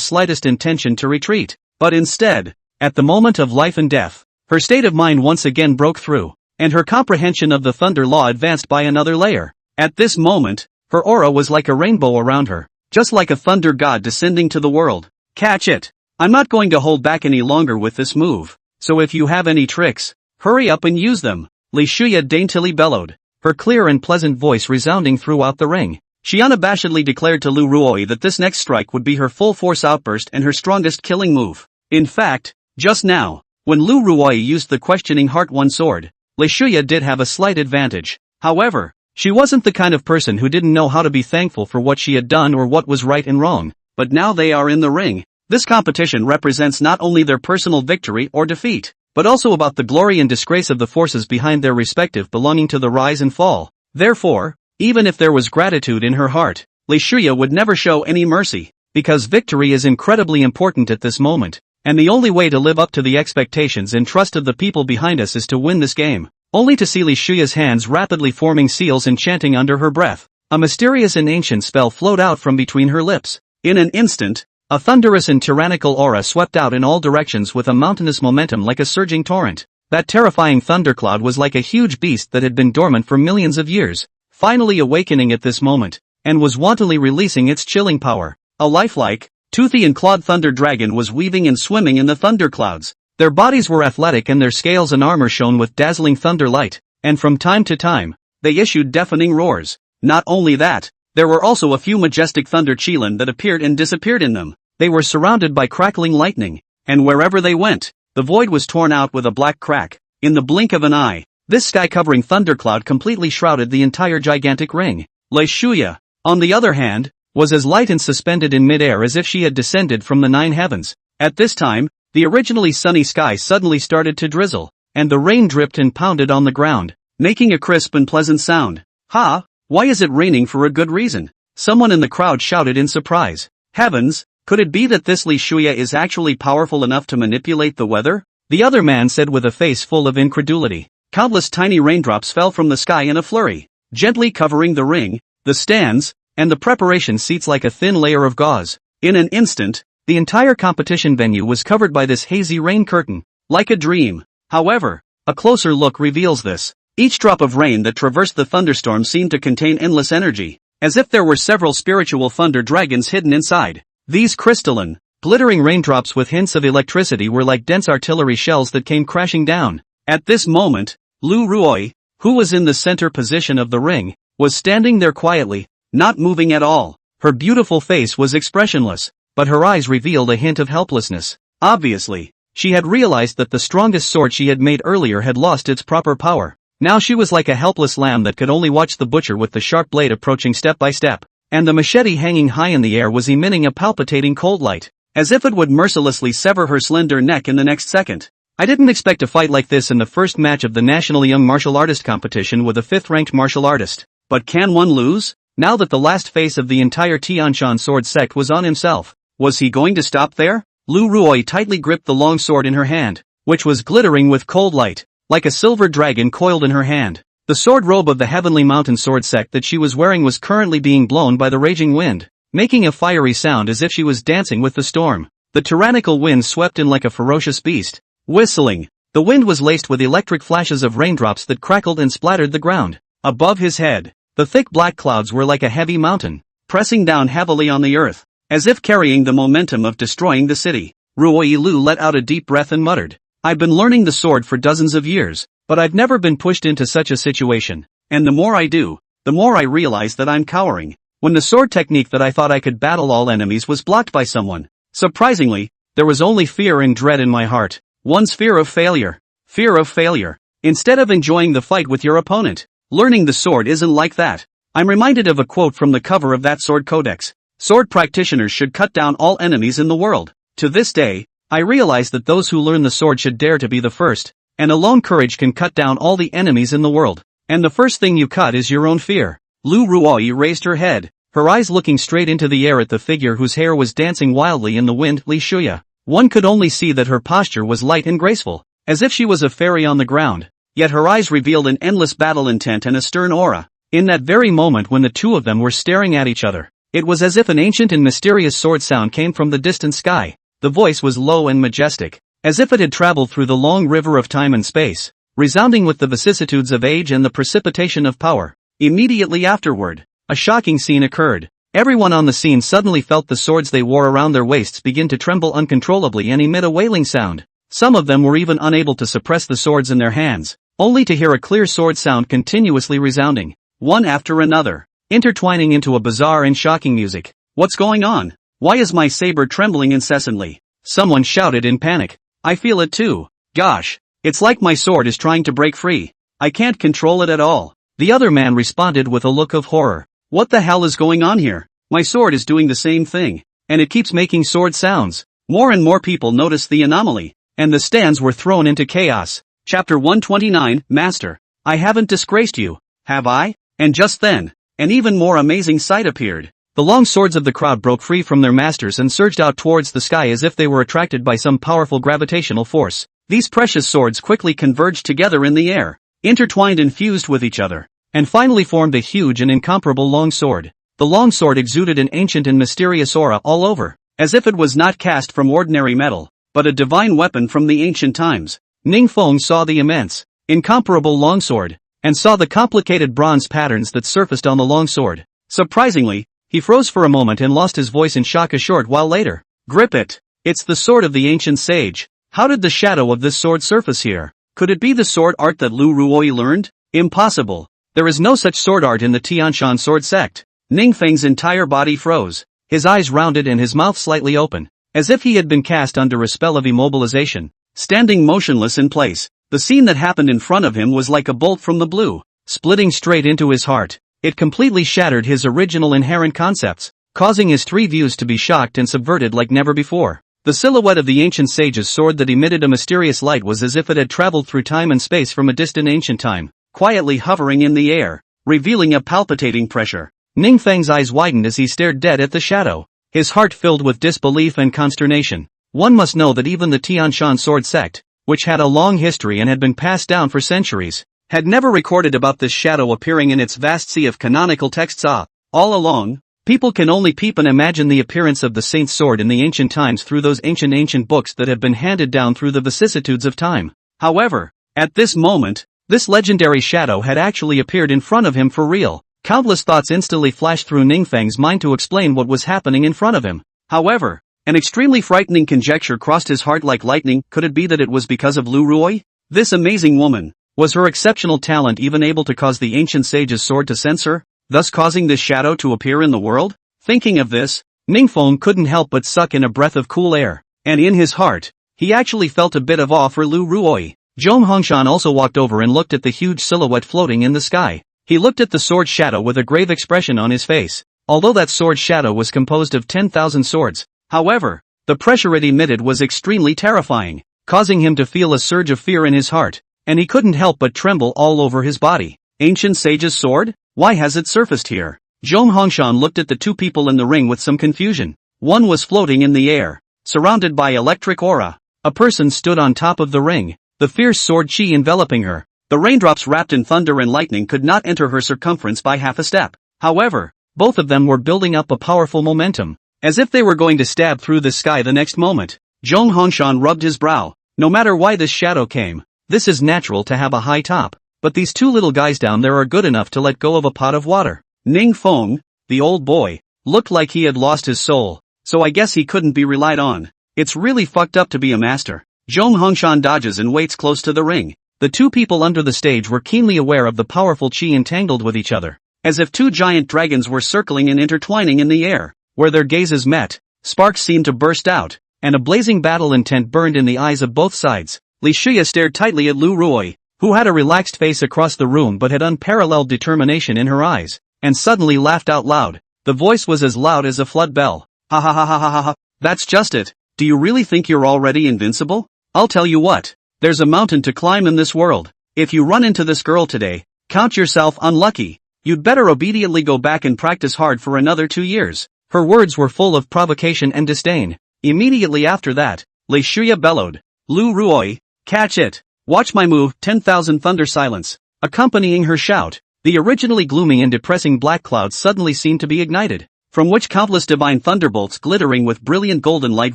slightest intention to retreat, but instead, at the moment of life and death, her state of mind once again broke through, and her comprehension of the thunder law advanced by another layer. At this moment, her aura was like a rainbow around her, just like a thunder god descending to the world. Catch it! I'm not going to hold back any longer with this move, so if you have any tricks, hurry up and use them, Li Shuya daintily bellowed, her clear and pleasant voice resounding throughout the ring. She unabashedly declared to Lu Ruoi that this next strike would be her full-force outburst and her strongest killing move. In fact, just now, when Lu Ruoi used the questioning heart one sword, Li Shuya did have a slight advantage. However, she wasn't the kind of person who didn't know how to be thankful for what she had done or what was right and wrong. But now they are in the ring. This competition represents not only their personal victory or defeat, but also about the glory and disgrace of the forces behind their respective belonging to the rise and fall. Therefore, even if there was gratitude in her heart, Li Shuya would never show any mercy, because victory is incredibly important at this moment, and the only way to live up to the expectations and trust of the people behind us is to win this game. Only to see Li Shuya's hands rapidly forming seals and chanting under her breath. A mysterious and ancient spell flowed out from between her lips. In an instant, a thunderous and tyrannical aura swept out in all directions with a mountainous momentum like a surging torrent. That terrifying thundercloud was like a huge beast that had been dormant for millions of years, finally awakening at this moment, and was wantonly releasing its chilling power. A lifelike, toothy and clawed thunder dragon was weaving and swimming in the thunderclouds. Their bodies were athletic and their scales and armor shone with dazzling thunder light, and from time to time, they issued deafening roars. Not only that, there were also a few majestic thunder qilin that appeared and disappeared in them. They were surrounded by crackling lightning, and wherever they went, the void was torn out with a black crack. In the blink of an eye, this sky-covering thundercloud completely shrouded the entire gigantic ring. Li Shuya, on the other hand, was as light and suspended in mid-air as if she had descended from the 9 heavens. At this time, the originally sunny sky suddenly started to drizzle, and the rain dripped and pounded on the ground, making a crisp and pleasant sound. Ha! Why is it raining for a good reason? Someone in the crowd shouted in surprise. Heavens, could it be that this Li Shuya is actually powerful enough to manipulate the weather? The other man said with a face full of incredulity. Countless tiny raindrops fell from the sky in a flurry, gently covering the ring, the stands, and the preparation seats like a thin layer of gauze. In an instant, the entire competition venue was covered by this hazy rain curtain. like a dream. However, a closer look reveals this. Each drop of rain that traversed the thunderstorm seemed to contain endless energy, as if there were several spiritual thunder dragons hidden inside. These crystalline, glittering raindrops with hints of electricity were like dense artillery shells that came crashing down. At this moment, Lu Ruoi, who was in the center position of the ring, was standing there quietly, not moving at all. Her beautiful face was expressionless, but her eyes revealed a hint of helplessness. Obviously, she had realized that the strongest sword she had made earlier had lost its proper power. Now she was like a helpless lamb that could only watch the butcher with the sharp blade approaching step by step, and the machete hanging high in the air was emitting a palpitating cold light, as if it would mercilessly sever her slender neck in the next second. I didn't expect a fight like this in the first match of the National Young Martial Artist competition with a 5th-ranked martial artist. But can one lose? Now that the last face of the entire Tianshan sword sect was on himself, was he going to stop there? Lu Ruoi tightly gripped the long sword in her hand, which was glittering with cold light, like a silver dragon coiled in her hand. The sword robe of the heavenly mountain sword sect that she was wearing was currently being blown by the raging wind, making a fiery sound as if she was dancing with the storm. The tyrannical wind swept in like a ferocious beast, whistling. The wind was laced with electric flashes of raindrops that crackled and splattered the ground. Above his head, the thick black clouds were like a heavy mountain, pressing down heavily on the earth, as if carrying the momentum of destroying the city. Ruoi Lu let out a deep breath and muttered, "I've been learning the sword for dozens of years, but I've never been pushed into such a situation, and the more I do, the more I realize that I'm cowering." When the sword technique that I thought I could battle all enemies was blocked by someone, surprisingly, there was only fear and dread in my heart. One's fear of failure. Fear of failure. Instead of enjoying the fight with your opponent, learning the sword isn't like that. I'm reminded of a quote from the cover of that sword codex. Sword practitioners should cut down all enemies in the world. To this day, I realize that those who learn the sword should dare to be the first, and alone courage can cut down all the enemies in the world. And the first thing you cut is your own fear. Lu Ruoi raised her head, her eyes looking straight into the air at the figure whose hair was dancing wildly in the wind, Li Shuya. One could only see that her posture was light and graceful, as if she was a fairy on the ground, yet her eyes revealed an endless battle intent and a stern aura. In that very moment when the two of them were staring at each other, it was as if an ancient and mysterious sword sound came from the distant sky. The voice was low and majestic, as if it had traveled through the long river of time and space, resounding with the vicissitudes of age and the precipitation of power. Immediately afterward, a shocking scene occurred. Everyone on the scene suddenly felt the swords they wore around their waists begin to tremble uncontrollably and emit a wailing sound. Some of them were even unable to suppress the swords in their hands, only to hear a clear sword sound continuously resounding, one after another, intertwining into a bizarre and shocking music. "What's going on? Why is my saber trembling incessantly?" someone shouted in panic. "I feel it too. Gosh, it's like my sword is trying to break free. I can't control it at all." The other man responded with a look of horror. "What the hell is going on here? My sword is doing the same thing, and it keeps making sword sounds." More and more people noticed the anomaly, and the stands were thrown into chaos. Chapter 129, Master, I haven't disgraced you, have I? And just then, an even more amazing sight appeared. The long swords of the crowd broke free from their masters and surged out towards the sky as if they were attracted by some powerful gravitational force. These precious swords quickly converged together in the air, intertwined and fused with each other, and finally formed a huge and incomparable long sword. The long sword exuded an ancient and mysterious aura all over, as if it was not cast from ordinary metal, but a divine weapon from the ancient times. Ning Feng saw the immense, incomparable longsword, and saw the complicated bronze patterns that surfaced on the longsword. Surprisingly, he froze for a moment and lost his voice in shock a short while later. "Grip it! It's the sword of the ancient sage. How did the shadow of this sword surface here? Could it be the sword art that Lu Ruoi learned? Impossible. There is no such sword art in the Tianshan sword sect." Ning Feng's entire body froze, his eyes rounded and his mouth slightly open, as if he had been cast under a spell of immobilization. Standing motionless in place, the scene that happened in front of him was like a bolt from the blue, splitting straight into his heart. It completely shattered his original inherent concepts, causing his three views to be shocked and subverted like never before. The silhouette of the ancient sage's sword that emitted a mysterious light was as if it had traveled through time and space from a distant ancient time, quietly hovering in the air, revealing a palpitating pressure. Ning Feng's eyes widened as he stared dead at the shadow, his heart filled with disbelief and consternation. One must know that even the Tianshan sword sect, which had a long history and had been passed down for centuries, had never recorded about this shadow appearing in its vast sea of canonical texts. All along, People can only peep and imagine the appearance of the saint's sword in the ancient times through those ancient books that have been handed down through the vicissitudes of time. However, at this moment, this legendary shadow had actually appeared in front of him for real. Countless thoughts instantly flashed through Ningfeng's mind to explain what was happening in front of him. However, an extremely frightening conjecture crossed his heart like lightning. Could it be that it was because of Lu Ruoi? This amazing woman. Was her exceptional talent even able to cause the ancient sage's sword to sense her, thus causing this shadow to appear in the world? Thinking of this, Ningfeng couldn't help but suck in a breath of cool air, and in his heart, he actually felt a bit of awe for Lu Ruoi. Zhong Hongshan also walked over and looked at the huge silhouette floating in the sky. He looked at the sword shadow with a grave expression on his face. Although that sword shadow was composed of 10,000 swords, however, the pressure it emitted was extremely terrifying, causing him to feel a surge of fear in his heart, and he couldn't help but tremble all over his body. Ancient sage's sword? Why has it surfaced here? Zhong Hongshan looked at the two people in the ring with some confusion. One was floating in the air, surrounded by electric aura. A person stood on top of the ring, the fierce sword chi enveloping her. The raindrops wrapped in thunder and lightning could not enter her circumference by half a step. However, both of them were building up a powerful momentum, as if they were going to stab through the sky the next moment. Zhong Hongshan rubbed his brow. No matter why this shadow came, this is natural to have a high top, but these two little guys down there are good enough to let go of a pot of water. Ningfeng, the old boy, looked like he had lost his soul, so I guess he couldn't be relied on. It's really fucked up to be a master. Zhong Hongshan dodges and waits close to the ring. The two people under the stage were keenly aware of the powerful chi entangled with each other, as if two giant dragons were circling and intertwining in the air. Where their gazes met, sparks seemed to burst out, and a blazing battle intent burned in the eyes of both sides. Li Shia stared tightly at Lu Ruoi, who had a relaxed face across the room but had unparalleled determination in her eyes, and suddenly laughed out loud. The voice was as loud as a flood bell. Ha ha ha ha ha ha ha, that's just it. Do you really think you're already invincible? I'll tell you what, there's a mountain to climb in this world. If you run into this girl today, count yourself unlucky. You'd better obediently go back and practice hard for another 2 years. Her words were full of provocation and disdain. Immediately after that, Li Shuya bellowed, Lu Ruoi, catch it. Watch my move. 10,000 thunder silence. Accompanying her shout, the originally gloomy and depressing black clouds suddenly seemed to be ignited, from which countless divine thunderbolts glittering with brilliant golden light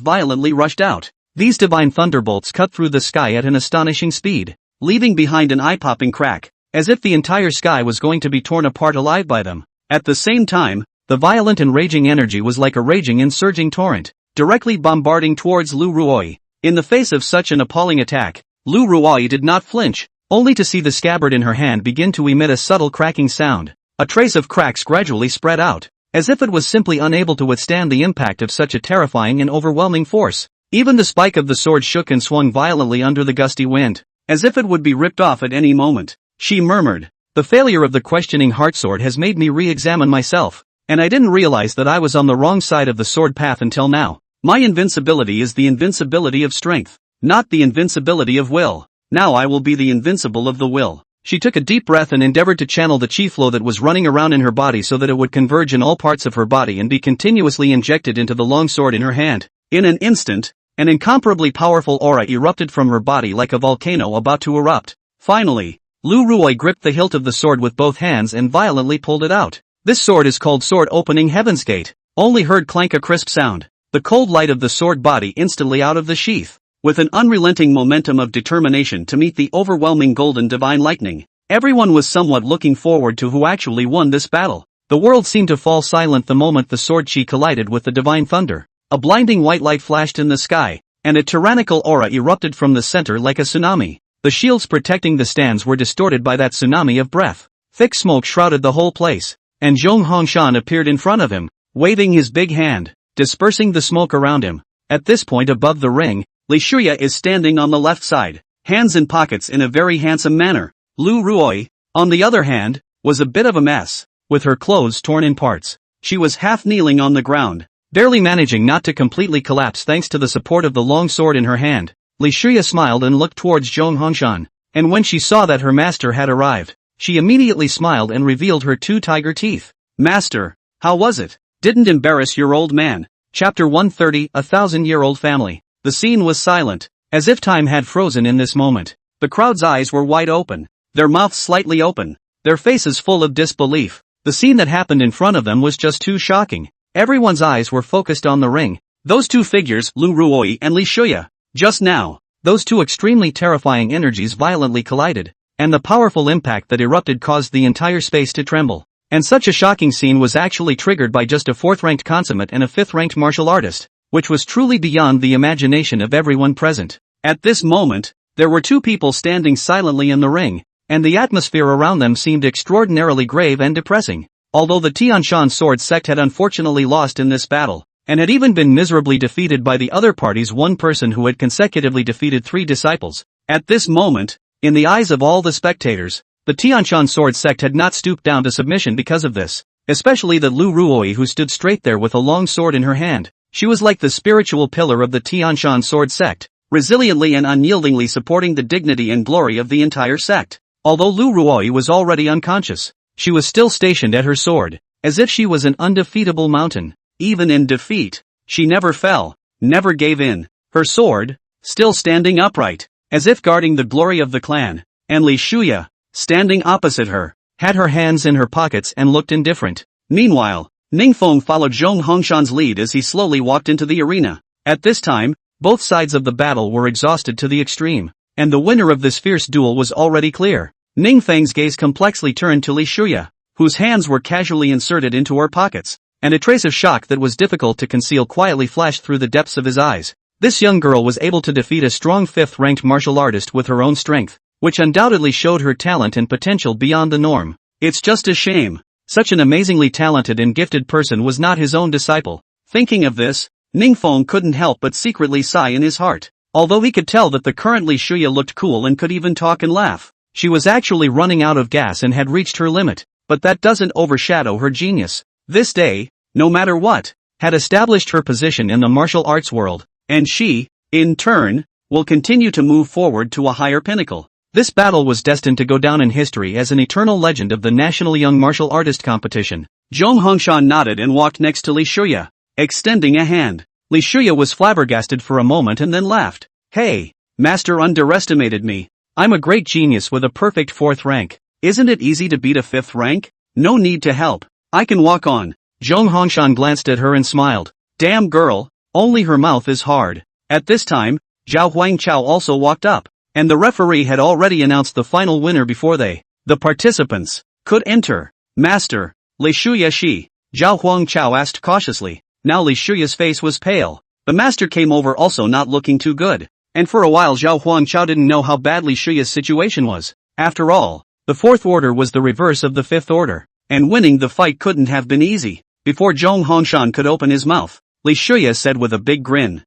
violently rushed out. These divine thunderbolts cut through the sky at an astonishing speed, leaving behind an eye-popping crack, as if the entire sky was going to be torn apart alive by them. At the same time, the violent and raging energy was like a raging and surging torrent, directly bombarding towards Lu Ruoi. In the face of such an appalling attack, Lu Ruoi did not flinch, only to see the scabbard in her hand begin to emit a subtle cracking sound. A trace of cracks gradually spread out, as if it was simply unable to withstand the impact of such a terrifying and overwhelming force. Even the spike of the sword shook and swung violently under the gusty wind, as if it would be ripped off at any moment. She murmured, the failure of the questioning heart sword has made me re-examine myself, and I didn't realize that I was on the wrong side of the sword path until now. My invincibility is the invincibility of strength, not the invincibility of will. Now I will be the invincible of the will. She took a deep breath and endeavored to channel the chi flow that was running around in her body so that it would converge in all parts of her body and be continuously injected into the long sword in her hand. In an instant, an incomparably powerful aura erupted from her body like a volcano about to erupt. Finally, Lu Ruoi gripped the hilt of the sword with both hands and violently pulled it out. This sword is called Sword Opening Heaven's Gate. Only heard clank a crisp sound. The cold light of the sword body instantly out of the sheath. With an unrelenting momentum of determination to meet the overwhelming golden divine lightning, everyone was somewhat looking forward to who actually won this battle. The world seemed to fall silent the moment the sword chi collided with the divine thunder. A blinding white light flashed in the sky, and a tyrannical aura erupted from the center like a tsunami. The shields protecting the stands were distorted by that tsunami of breath. Thick smoke shrouded the whole place, and Zhong Hongshan appeared in front of him, waving his big hand, dispersing the smoke around him. At this point above the ring, Li Shuya is standing on the left side, hands in pockets in a very handsome manner. Lu Ruoi, on the other hand, was a bit of a mess, with her clothes torn in parts. She was half kneeling on the ground, barely managing not to completely collapse thanks to the support of the long sword in her hand. Li Shuya smiled and looked towards Zhong Hongshan, and when she saw that her master had arrived, she immediately smiled and revealed her 2 tiger teeth. Master, how was it? Didn't embarrass your old man. Chapter 130, A 1,000-Year-Old Family. The scene was silent, as if time had frozen in this moment. The crowd's eyes were wide open, their mouths slightly open, their faces full of disbelief. The scene that happened in front of them was just too shocking. Everyone's eyes were focused on the ring. Those two figures, Lu Ruoi and Li Shuya. Just now, those two extremely terrifying energies violently collided, and the powerful impact that erupted caused the entire space to tremble. And such a shocking scene was actually triggered by just a 4th-ranked consummate and a 5th-ranked martial artist, which was truly beyond the imagination of everyone present. At this moment, there were two people standing silently in the ring, and the atmosphere around them seemed extraordinarily grave and depressing. Although the Tianshan sword sect had unfortunately lost in this battle, and had even been miserably defeated by the other party's one person who had consecutively defeated 3 disciples, at this moment, in the eyes of all the spectators, the Tianshan sword sect had not stooped down to submission because of this, especially the Lu Ruoi who stood straight there with a long sword in her hand. She was like the spiritual pillar of the Tianshan sword sect, resiliently and unyieldingly supporting the dignity and glory of the entire sect. Although Lu Ruoi was already unconscious, she was still stationed at her sword, as if she was an undefeatable mountain. Even in defeat, she never fell, never gave in, her sword, still standing upright, as if guarding the glory of the clan, and Li Shuya, standing opposite her, had her hands in her pockets and looked indifferent. Meanwhile, Ningfeng followed Zhong Hongshan's lead as he slowly walked into the arena. At this time, both sides of the battle were exhausted to the extreme, and the winner of this fierce duel was already clear. Ningfeng's gaze complexly turned to Li Shuya, whose hands were casually inserted into her pockets, and a trace of shock that was difficult to conceal quietly flashed through the depths of his eyes. This young girl was able to defeat a strong 5th-ranked martial artist with her own strength, which undoubtedly showed her talent and potential beyond the norm. It's just a shame. Such an amazingly talented and gifted person was not his own disciple. Thinking of this, Ningfeng couldn't help but secretly sigh in his heart. Although he could tell that the current Li Shuya looked cool and could even talk and laugh, she was actually running out of gas and had reached her limit. But that doesn't overshadow her genius. This day, no matter what, had established her position in the martial arts world, and she, in turn, will continue to move forward to a higher pinnacle. This battle was destined to go down in history as an eternal legend of the National Young Martial Artist Competition. Zhong Hongshan nodded and walked next to Li Shuya, extending a hand. Li Shuya was flabbergasted for a moment and then laughed. Hey, master underestimated me. I'm a great genius with a perfect 4th rank. Isn't it easy to beat a 5th rank? No need to help. I can walk on. Zhong Hongshan glanced at her and smiled. Damn girl, only her mouth is hard. At this time, Zhao Huangchao also walked up, and the referee had already announced the final winner before the participants, could enter. Master, Li Shuya she? Zhao Huangchao asked cautiously. Now Li Shuya's face was pale. The master came over also not looking too good, and for a while Zhao Huangchao didn't know how bad Li Shuya's situation was. After all, the 4th order was the reverse of the 5th order, and winning the fight couldn't have been easy. Before Zhong Hongshan could open his mouth, Li Shuya said with a big grin.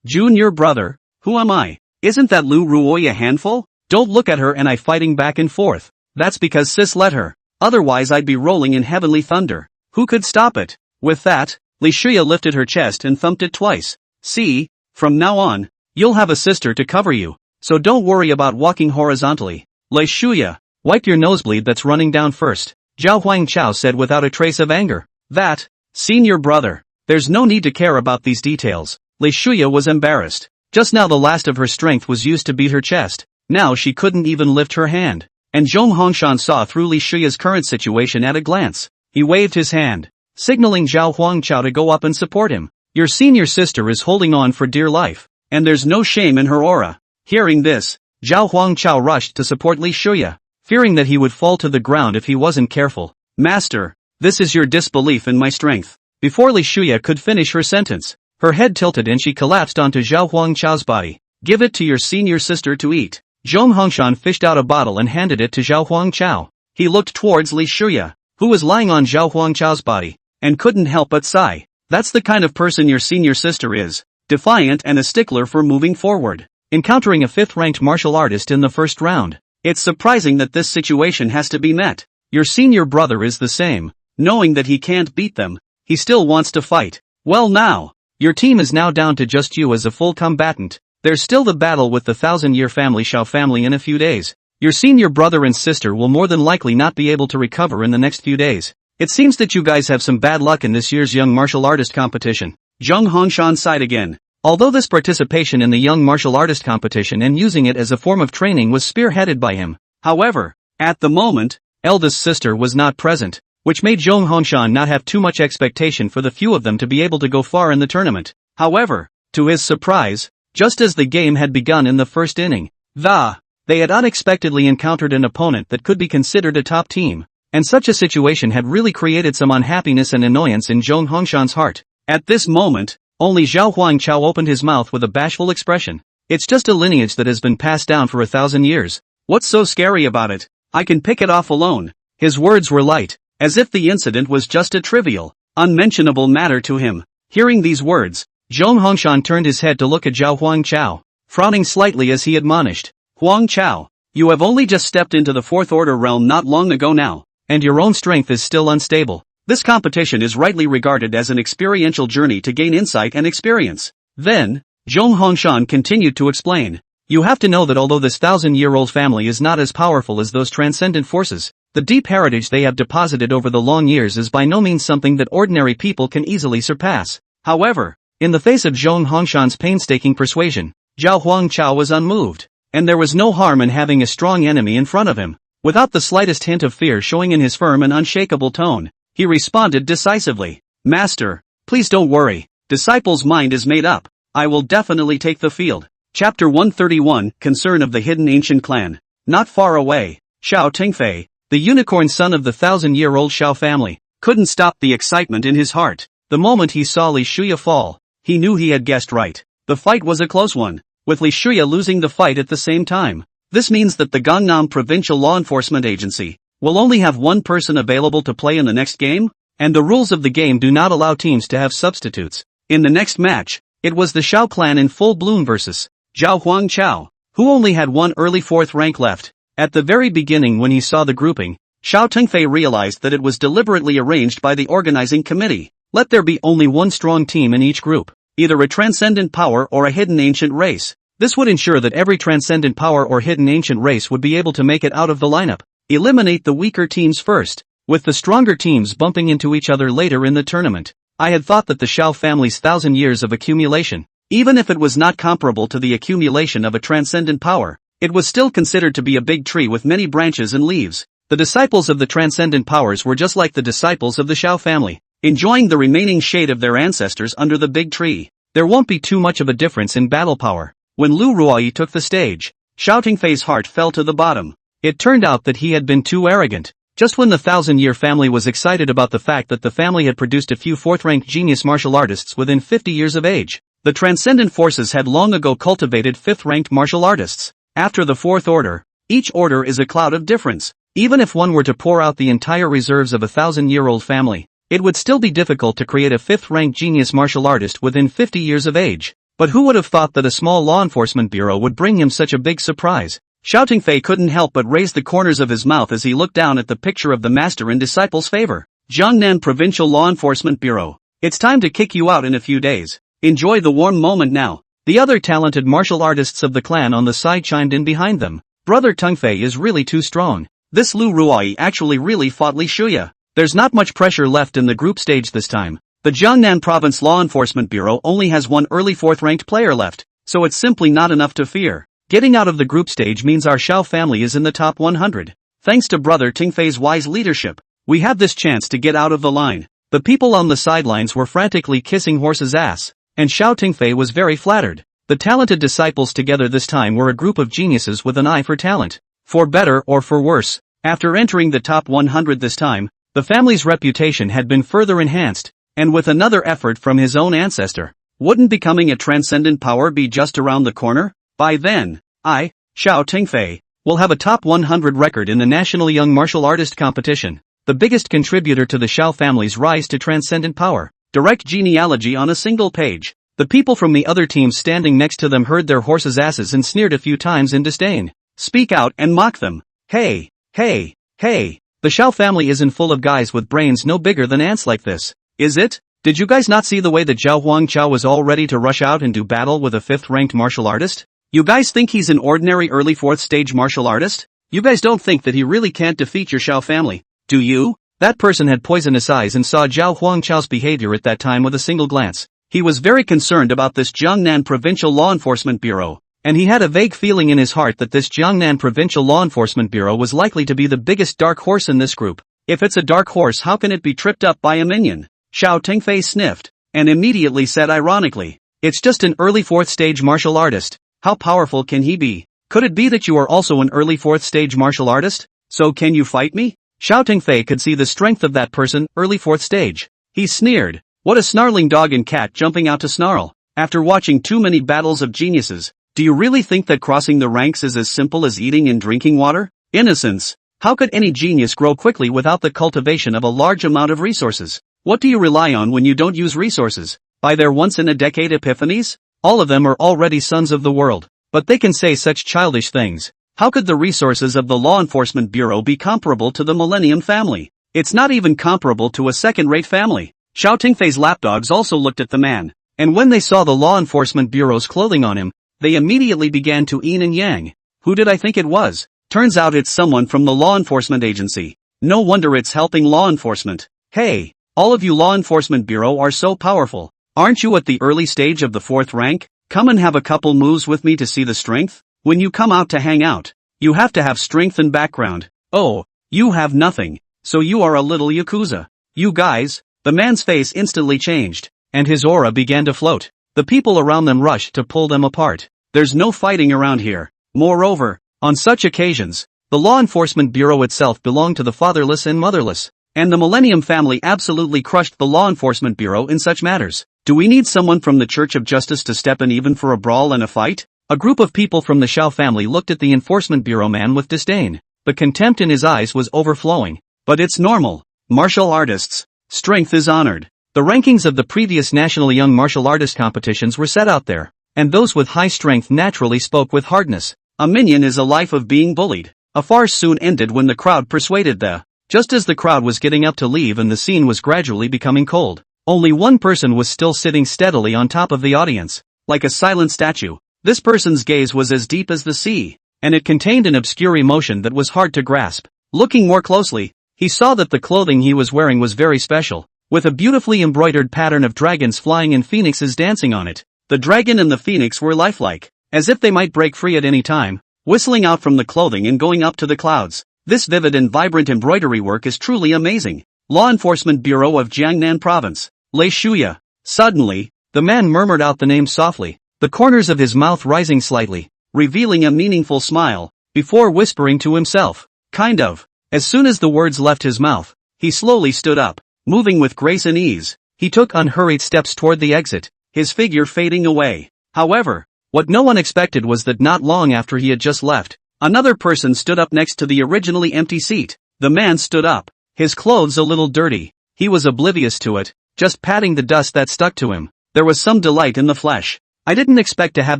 Junior brother, who am I? Isn't that Lu Ruoi a handful? Don't look at her and I fighting back and forth. That's because sis let her. Otherwise I'd be rolling in heavenly thunder. Who could stop it? With that, Li Shuya lifted her chest and thumped it twice. See, from now on, you'll have a sister to cover you, so don't worry about walking horizontally. Li Shuya, wipe your nosebleed that's running down first, Zhao Huangchao said without a trace of anger. That, senior brother, there's no need to care about these details. Li Shuya was embarrassed. Just now the last of her strength was used to beat her chest. Now she couldn't even lift her hand. And Zhong Hongshan saw through Li Shuya's current situation at a glance. He waved his hand, signaling Zhao Huangchao to go up and support him. Your senior sister is holding on for dear life, and there's no shame in her aura. Hearing this, Zhao Huangchao rushed to support Li Shuya, fearing that he would fall to the ground if he wasn't careful. Master, this is your disbelief in my strength. Before Li Shuya could finish her sentence, her head tilted and she collapsed onto Zhao Huangchao's body. Give it to your senior sister to eat. Zhong Hongshan fished out a bottle and handed it to Zhao Huangchao. He looked towards Li Shuya, who was lying on Zhao Huangchao's body, and couldn't help but sigh. That's the kind of person your senior sister is, defiant and a stickler for moving forward. Encountering a 5th-ranked martial artist in the first round, it's surprising that this situation has to be met. Your senior brother is the same. Knowing that he can't beat them, he still wants to fight. Well now, your team is now down to just you as a full combatant. There's still the battle with the 1,000-year family Shao family in a few days. Your senior brother and sister will more than likely not be able to recover in the next few days. It seems that you guys have some bad luck in this year's young martial artist competition. Zhong Hongshan sighed again. Although this participation in the young martial artist competition and using it as a form of training was spearheaded by him, however, at the moment, eldest sister was not present. which made Zhong Hongshan not have too much expectation for the few of them to be able to go far in the tournament. However, to his surprise, just as the game had begun in the first inning, they had unexpectedly encountered an opponent that could be considered a top team, and such a situation had really created some unhappiness and annoyance in Zhong Hongshan's heart. At this moment, only Zhao Huangchao opened his mouth with a bashful expression. It's just a lineage that has been passed down for 1,000 years. What's so scary about it? I can pick it off alone. His words were light, as if the incident was just a trivial, unmentionable matter to him. Hearing these words, Zhong Hongshan turned his head to look at Zhao Huangchao, frowning slightly as he admonished. Huangchao, you have only just stepped into the fourth order realm not long ago now, and your own strength is still unstable. This competition is rightly regarded as an experiential journey to gain insight and experience. Then, Zhong Hongshan continued to explain. You have to know that although this 1,000-year-old family is not as powerful as those transcendent forces, the deep heritage they have deposited over the long years is by no means something that ordinary people can easily surpass. However, in the face of Zhong Hongshan's painstaking persuasion, Zhao Huangchao was unmoved, and there was no harm in having a strong enemy in front of him. Without the slightest hint of fear showing in his firm and unshakable tone, he responded decisively. Master, please don't worry. Disciple's mind is made up. I will definitely take the field. Chapter 131, Concern of the Hidden Ancient Clan. Not far away, Xiao Tingfei, the unicorn son of the 1,000-year-old Xiao family, couldn't stop the excitement in his heart. The moment he saw Li Shuya fall, he knew he had guessed right. The fight was a close one, with Li Shuya losing the fight at the same time. This means that the Gangnam Provincial Law Enforcement Agency will only have one person available to play in the next game, and the rules of the game do not allow teams to have substitutes. In the next match, it was the Xiao clan in full bloom versus Zhao Huangchao, who only had one early fourth rank left. At the very beginning when he saw the grouping, Xiao Tingfei realized that it was deliberately arranged by the organizing committee. Let there be only one strong team in each group, either a transcendent power or a hidden ancient race. This would ensure that every transcendent power or hidden ancient race would be able to make it out of the lineup. Eliminate the weaker teams first, with the stronger teams bumping into each other later in the tournament. I had thought that the Xiao family's 1,000 years of accumulation, even if it was not comparable to the accumulation of a transcendent power, it was still considered to be a big tree with many branches and leaves. The disciples of the transcendent powers were just like the disciples of the Xiao family, enjoying the remaining shade of their ancestors under the big tree. There won't be too much of a difference in battle power. When Lu Ruoyi took the stage, Xiao Tingfei's heart fell to the bottom. It turned out that he had been too arrogant. Just when the 1,000-year family was excited about the fact that the family had produced a few fourth-ranked genius martial artists within 50 years of age, the transcendent forces had long ago cultivated fifth-ranked martial artists. After the fourth order, each order is a cloud of difference. Even if one were to pour out the entire reserves of a 1,000-year-old family, it would still be difficult to create a fifth-ranked genius martial artist within 50 years of age. But who would have thought that a small law enforcement bureau would bring him such a big surprise? Xiao Tingfei couldn't help but raise the corners of his mouth as he looked down at the picture of the master in disciple's favor. Jiangnan Provincial Law Enforcement Bureau. It's time to kick you out in a few days. Enjoy the warm moment now. The other talented martial artists of the clan on the side chimed in behind them. Brother Tungfei is really too strong. This Lu Ruoyi actually really fought Li Shuya. There's not much pressure left in the group stage this time. The Jiangnan Province Law Enforcement Bureau only has one early fourth-ranked player left, so it's simply not enough to fear. Getting out of the group stage means our Xiao family is in the top 100. Thanks to Brother Tingfei's wise leadership, we have this chance to get out of the line. The people on the sidelines were frantically kissing horse's ass, and Xiao Tingfei was very flattered. The talented disciples together this time were a group of geniuses with an eye for talent. For better or for worse, after entering the top 100 this time, the family's reputation had been further enhanced, and with another effort from his own ancestor, wouldn't becoming a transcendent power be just around the corner? By then, I, Xiao Tingfei, will have a top 100 record in the National Young Martial Artist Competition, the biggest contributor to the Xiao family's rise to transcendent power. Direct genealogy on a single page. The people from the other teams standing next to them heard their horses' asses and sneered a few times in disdain. Speak out and mock them. Hey, hey, hey, the Xiao family isn't full of guys with brains no bigger than ants like this, is it? Did you guys not see the way that Zhao Huangchao was all ready to rush out and do battle with a fifth-ranked martial artist? You guys think he's an ordinary early fourth-stage martial artist? You guys don't think that he really can't defeat your Xiao family, do you? That person had poisonous eyes and saw Zhao Huangchao's behavior at that time with a single glance. He was very concerned about this Jiangnan Provincial Law Enforcement Bureau, and he had a vague feeling in his heart that this Jiangnan Provincial Law Enforcement Bureau was likely to be the biggest dark horse in this group. If it's a dark horse, how can it be tripped up by a minion? Xiao Tingfei sniffed, and immediately said ironically, "It's just an early 4th stage martial artist. How powerful can he be? Could it be that you are also an early 4th stage martial artist? So can you fight me?" Xiao Tingfei could see the strength of that person, early 4th stage. He sneered. What a snarling dog and cat jumping out to snarl. After watching too many battles of geniuses, do you really think that crossing the ranks is as simple as eating and drinking water? Innocence. How could any genius grow quickly without the cultivation of a large amount of resources? What do you rely on when you don't use resources? By their once-in-a-decade epiphanies? All of them are already sons of the world, but they can say such childish things. How could the resources of the Law Enforcement Bureau be comparable to the Millennium family? It's not even comparable to a second-rate family. Xiao Tingfei's lapdogs also looked at the man, and when they saw the Law Enforcement Bureau's clothing on him, they immediately began to yin and yang. Who did I think it was? Turns out it's someone from the law enforcement agency. No wonder it's helping law enforcement. Hey, all of you Law Enforcement Bureau are so powerful. Aren't you at the early stage of the 4th rank? Come and have a couple moves with me to see the strength? When you come out to hang out, you have to have strength and background. Oh, you have nothing. So you are a little yakuza. You guys, the man's face instantly changed, and his aura began to float. The people around them rushed to pull them apart. There's no fighting around here. Moreover, on such occasions, the Law Enforcement Bureau itself belonged to the fatherless and motherless, and the Millennium family absolutely crushed the Law Enforcement Bureau in such matters. Do we need someone from the Church of Justice to step in even for a brawl and a fight? A group of people from the Xiao family looked at the Enforcement Bureau man with disdain. The contempt in his eyes was overflowing. But it's normal. Martial artists. Strength is honored. The rankings of the previous national young martial artist competitions were set out there, and those with high strength naturally spoke with hardness. A minion is a life of being bullied. A farce soon ended when the crowd persuaded the. Just as the crowd was getting up to leave and the scene was gradually becoming cold, only one person was still sitting steadily on top of the audience, like a silent statue. This person's gaze was as deep as the sea, and it contained an obscure emotion that was hard to grasp. Looking more closely, he saw that the clothing he was wearing was very special, with a beautifully embroidered pattern of dragons flying and phoenixes dancing on it. The dragon and the phoenix were lifelike, as if they might break free at any time, whistling out from the clothing and going up to the clouds. This vivid and vibrant embroidery work is truly amazing. Law Enforcement Bureau of Jiangnan Province, Lei Shuya. Suddenly, the man murmured out the name softly, the corners of his mouth rising slightly, revealing a meaningful smile, before whispering to himself, kind of. As soon as the words left his mouth, he slowly stood up, moving with grace and ease. He took unhurried steps toward the exit, his figure fading away. However, what no one expected was that not long after he had just left, another person stood up next to the originally empty seat. The man stood up, his clothes a little dirty. He was oblivious to it, just patting the dust that stuck to him. There was some delight in the flesh. I didn't expect to have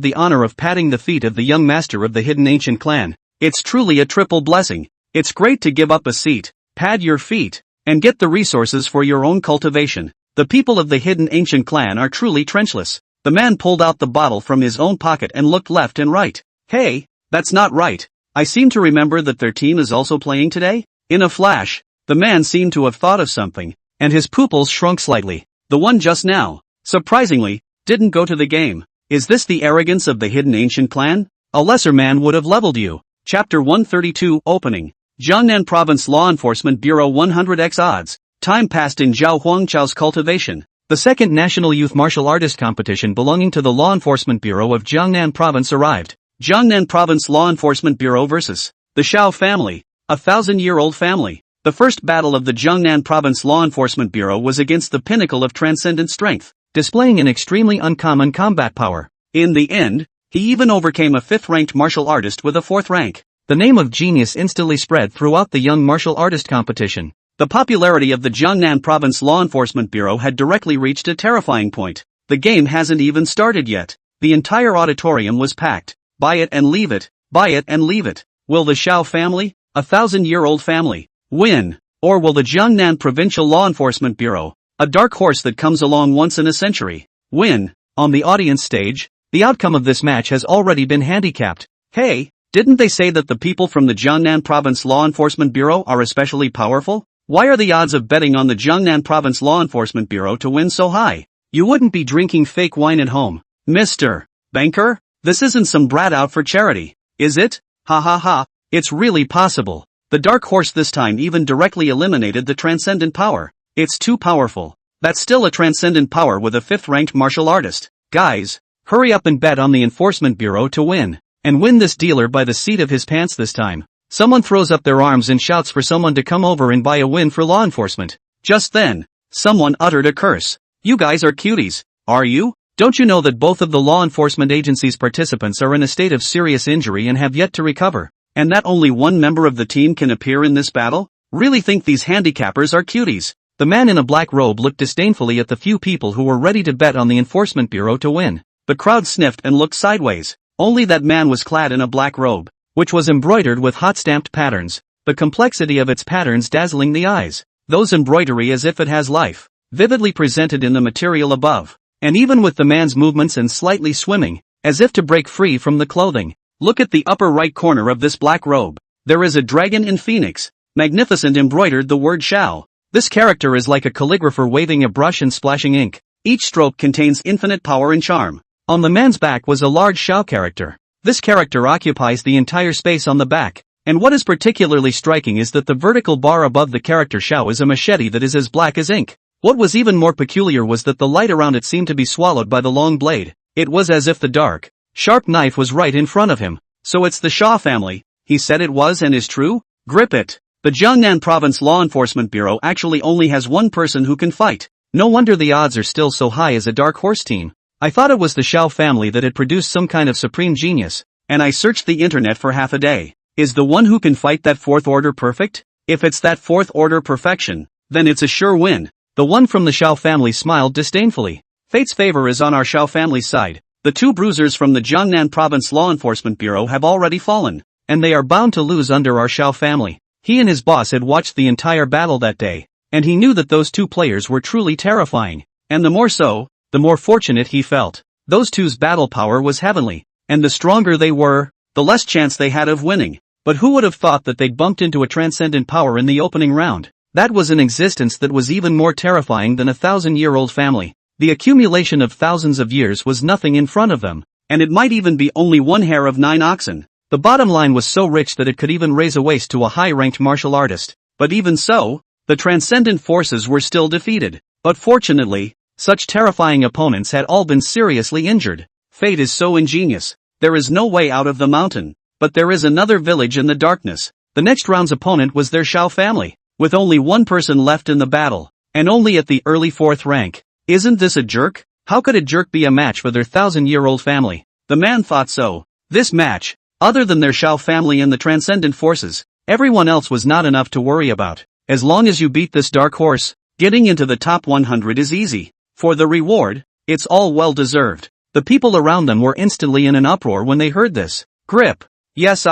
the honor of patting the feet of the young master of the hidden ancient clan. It's truly a triple blessing. It's great to give up a seat, pad your feet, and get the resources for your own cultivation. The people of the hidden ancient clan are truly trenchless. The man pulled out the bottle from his own pocket and looked left and right. Hey, that's not right. I seem to remember that their team is also playing today? In a flash, the man seemed to have thought of something, and his pupils shrunk slightly. The one just now, surprisingly, didn't go to the game. Is this the arrogance of the hidden ancient clan? A lesser man would have leveled you. Chapter 132 Opening. Jiangnan Province Law Enforcement Bureau 100x odds. Time passed in Zhao Huangchao's cultivation. The second National Youth Martial Artist Competition belonging to the Law Enforcement Bureau of Jiangnan Province arrived. Jiangnan Province Law Enforcement Bureau vs. the Xiao family, a 1,000-year-old family. The first battle of the Jiangnan Province Law Enforcement Bureau was against the pinnacle of transcendent strength, displaying an extremely uncommon combat power. In the end, he even overcame a 5th-ranked martial artist with a 4th rank. The name of genius instantly spread throughout the young martial artist competition. The popularity of the Jiangnan Province Law Enforcement Bureau had directly reached a terrifying point. The game hasn't even started yet. The entire auditorium was packed. Buy it and leave it. Buy it and leave it. Will the Xiao family, a 1,000-year-old family, win? Or will the Jiangnan Provincial Law Enforcement Bureau, a dark horse that comes along once in a century, win? On the audience stage, the outcome of this match has already been handicapped. Hey, didn't they say that the people from the Jiangnan Province Law Enforcement Bureau are especially powerful? Why are the odds of betting on the Jiangnan Province Law Enforcement Bureau to win so high? You wouldn't be drinking fake wine at home, Mr. Banker? This isn't some brat out for charity, is it? Ha ha ha, it's really possible. The dark horse this time even directly eliminated the transcendent power. It's too powerful. That's still a transcendent power with a 5th-ranked martial artist. Guys, hurry up and bet on the Enforcement Bureau to win. And win this dealer by the seat of his pants this time. Someone throws up their arms and shouts for someone to come over and buy a win for law enforcement. Just then, someone uttered a curse. You guys are cuties, are you? Don't you know that both of the law enforcement agency's participants are in a state of serious injury and have yet to recover? And that only one member of the team can appear in this battle? Really think these handicappers are cuties? The man in a black robe looked disdainfully at the few people who were ready to bet on the Enforcement Bureau to win. The crowd sniffed and looked sideways. Only that man was clad in a black robe, which was embroidered with hot-stamped patterns, the complexity of its patterns dazzling the eyes. Those embroidery as if it has life, vividly presented in the material above. And even with the man's movements and slightly swimming, as if to break free from the clothing. Look at the upper right corner of this black robe. There is a dragon in phoenix, magnificent embroidered the word Shao. This character is like a calligrapher waving a brush and splashing ink. Each stroke contains infinite power and charm. On the man's back was a large Shao character. This character occupies the entire space on the back. And what is particularly striking is that the vertical bar above the character Shao is a machete that is as black as ink. What was even more peculiar was that the light around it seemed to be swallowed by the long blade. It was as if the dark, sharp knife was right in front of him. So it's the Shaw family. He said it was and is true? Grip it. The Jiangnan Province Law Enforcement Bureau actually only has one person who can fight. No wonder the odds are still so high as a dark horse team. I thought it was the Shao family that had produced some kind of supreme genius, and I searched the internet for half a day. Is the one who can fight that 4th order perfect? If it's that 4th order perfection, then it's a sure win. The one from the Shao family smiled disdainfully. Fate's favor is on our Shao family's side. The 2 bruisers from the Jiangnan Province Law Enforcement Bureau have already fallen, and they are bound to lose under our Shao family. He and his boss had watched the entire battle that day, and he knew that those 2 players were truly terrifying. And the more so, the more fortunate he felt. Those 2's battle power was heavenly, and the stronger they were, the less chance they had of winning. But who would have thought that they'd bumped into a transcendent power in the opening round? That was an existence that was even more terrifying than a 1,000-year-old family. The accumulation of thousands of years was nothing in front of them, and it might even be only one hair of 9 oxen. The bottom line was so rich that it could even raise a waist to a high-ranked martial artist. But even so, the transcendent forces were still defeated. But fortunately, such terrifying opponents had all been seriously injured. Fate is so ingenious. There is no way out of the mountain. But there is another village in the darkness. The next round's opponent was their Shao family, with only one person left in the battle, and only at the early 4th rank. Isn't this a jerk? How could a jerk be a match for their 1,000-year-old family? The man thought so. This match, other than their Shao family and the transcendent forces, everyone else was not enough to worry about. As long as you beat this dark horse, getting into the top 100 is easy. For the reward, it's all well deserved. The people around them were instantly in an uproar when they heard this. Grip. Yes,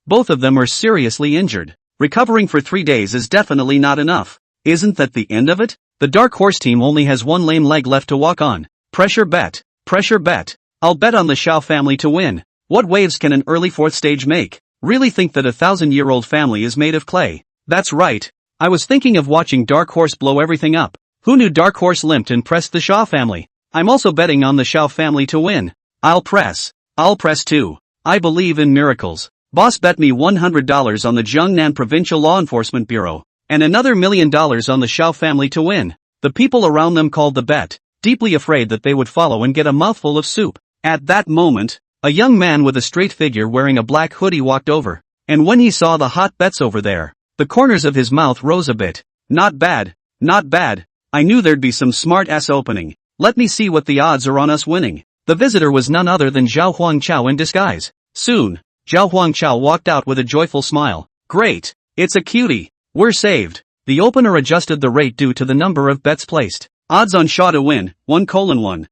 both of them are seriously injured. Recovering for 3 days is definitely not enough. Isn't that the end of it? The dark horse team only has one lame leg left to walk on. Pressure bet. Pressure bet. I'll bet on the Shao family to win. What waves can an early 4th stage make? Really think that a 1,000-year-old family is made of clay? That's right. I was thinking of watching Dark Horse blow everything up. Who knew Dark Horse limped and pressed the Shao family? I'm also betting on the Shao family to win. I'll press too. I believe in miracles. Boss bet me $100 on the Jiangnan Provincial Law Enforcement Bureau, and another $1 million on the Shao family to win. The people around them called the bet, deeply afraid that they would follow and get a mouthful of soup. At that moment, a young man with a straight figure wearing a black hoodie walked over, and when he saw the hot bets over there, the corners of his mouth rose a bit. Not bad, not bad. I knew there'd be some smart-ass opening. Let me see what the odds are on us winning. The visitor was none other than Zhao Huangchao in disguise. Soon, Zhao Huangchao walked out with a joyful smile. Great, it's a cutie. We're saved. The opener adjusted the rate due to the number of bets placed. Odds on Shaw to win, 1:1.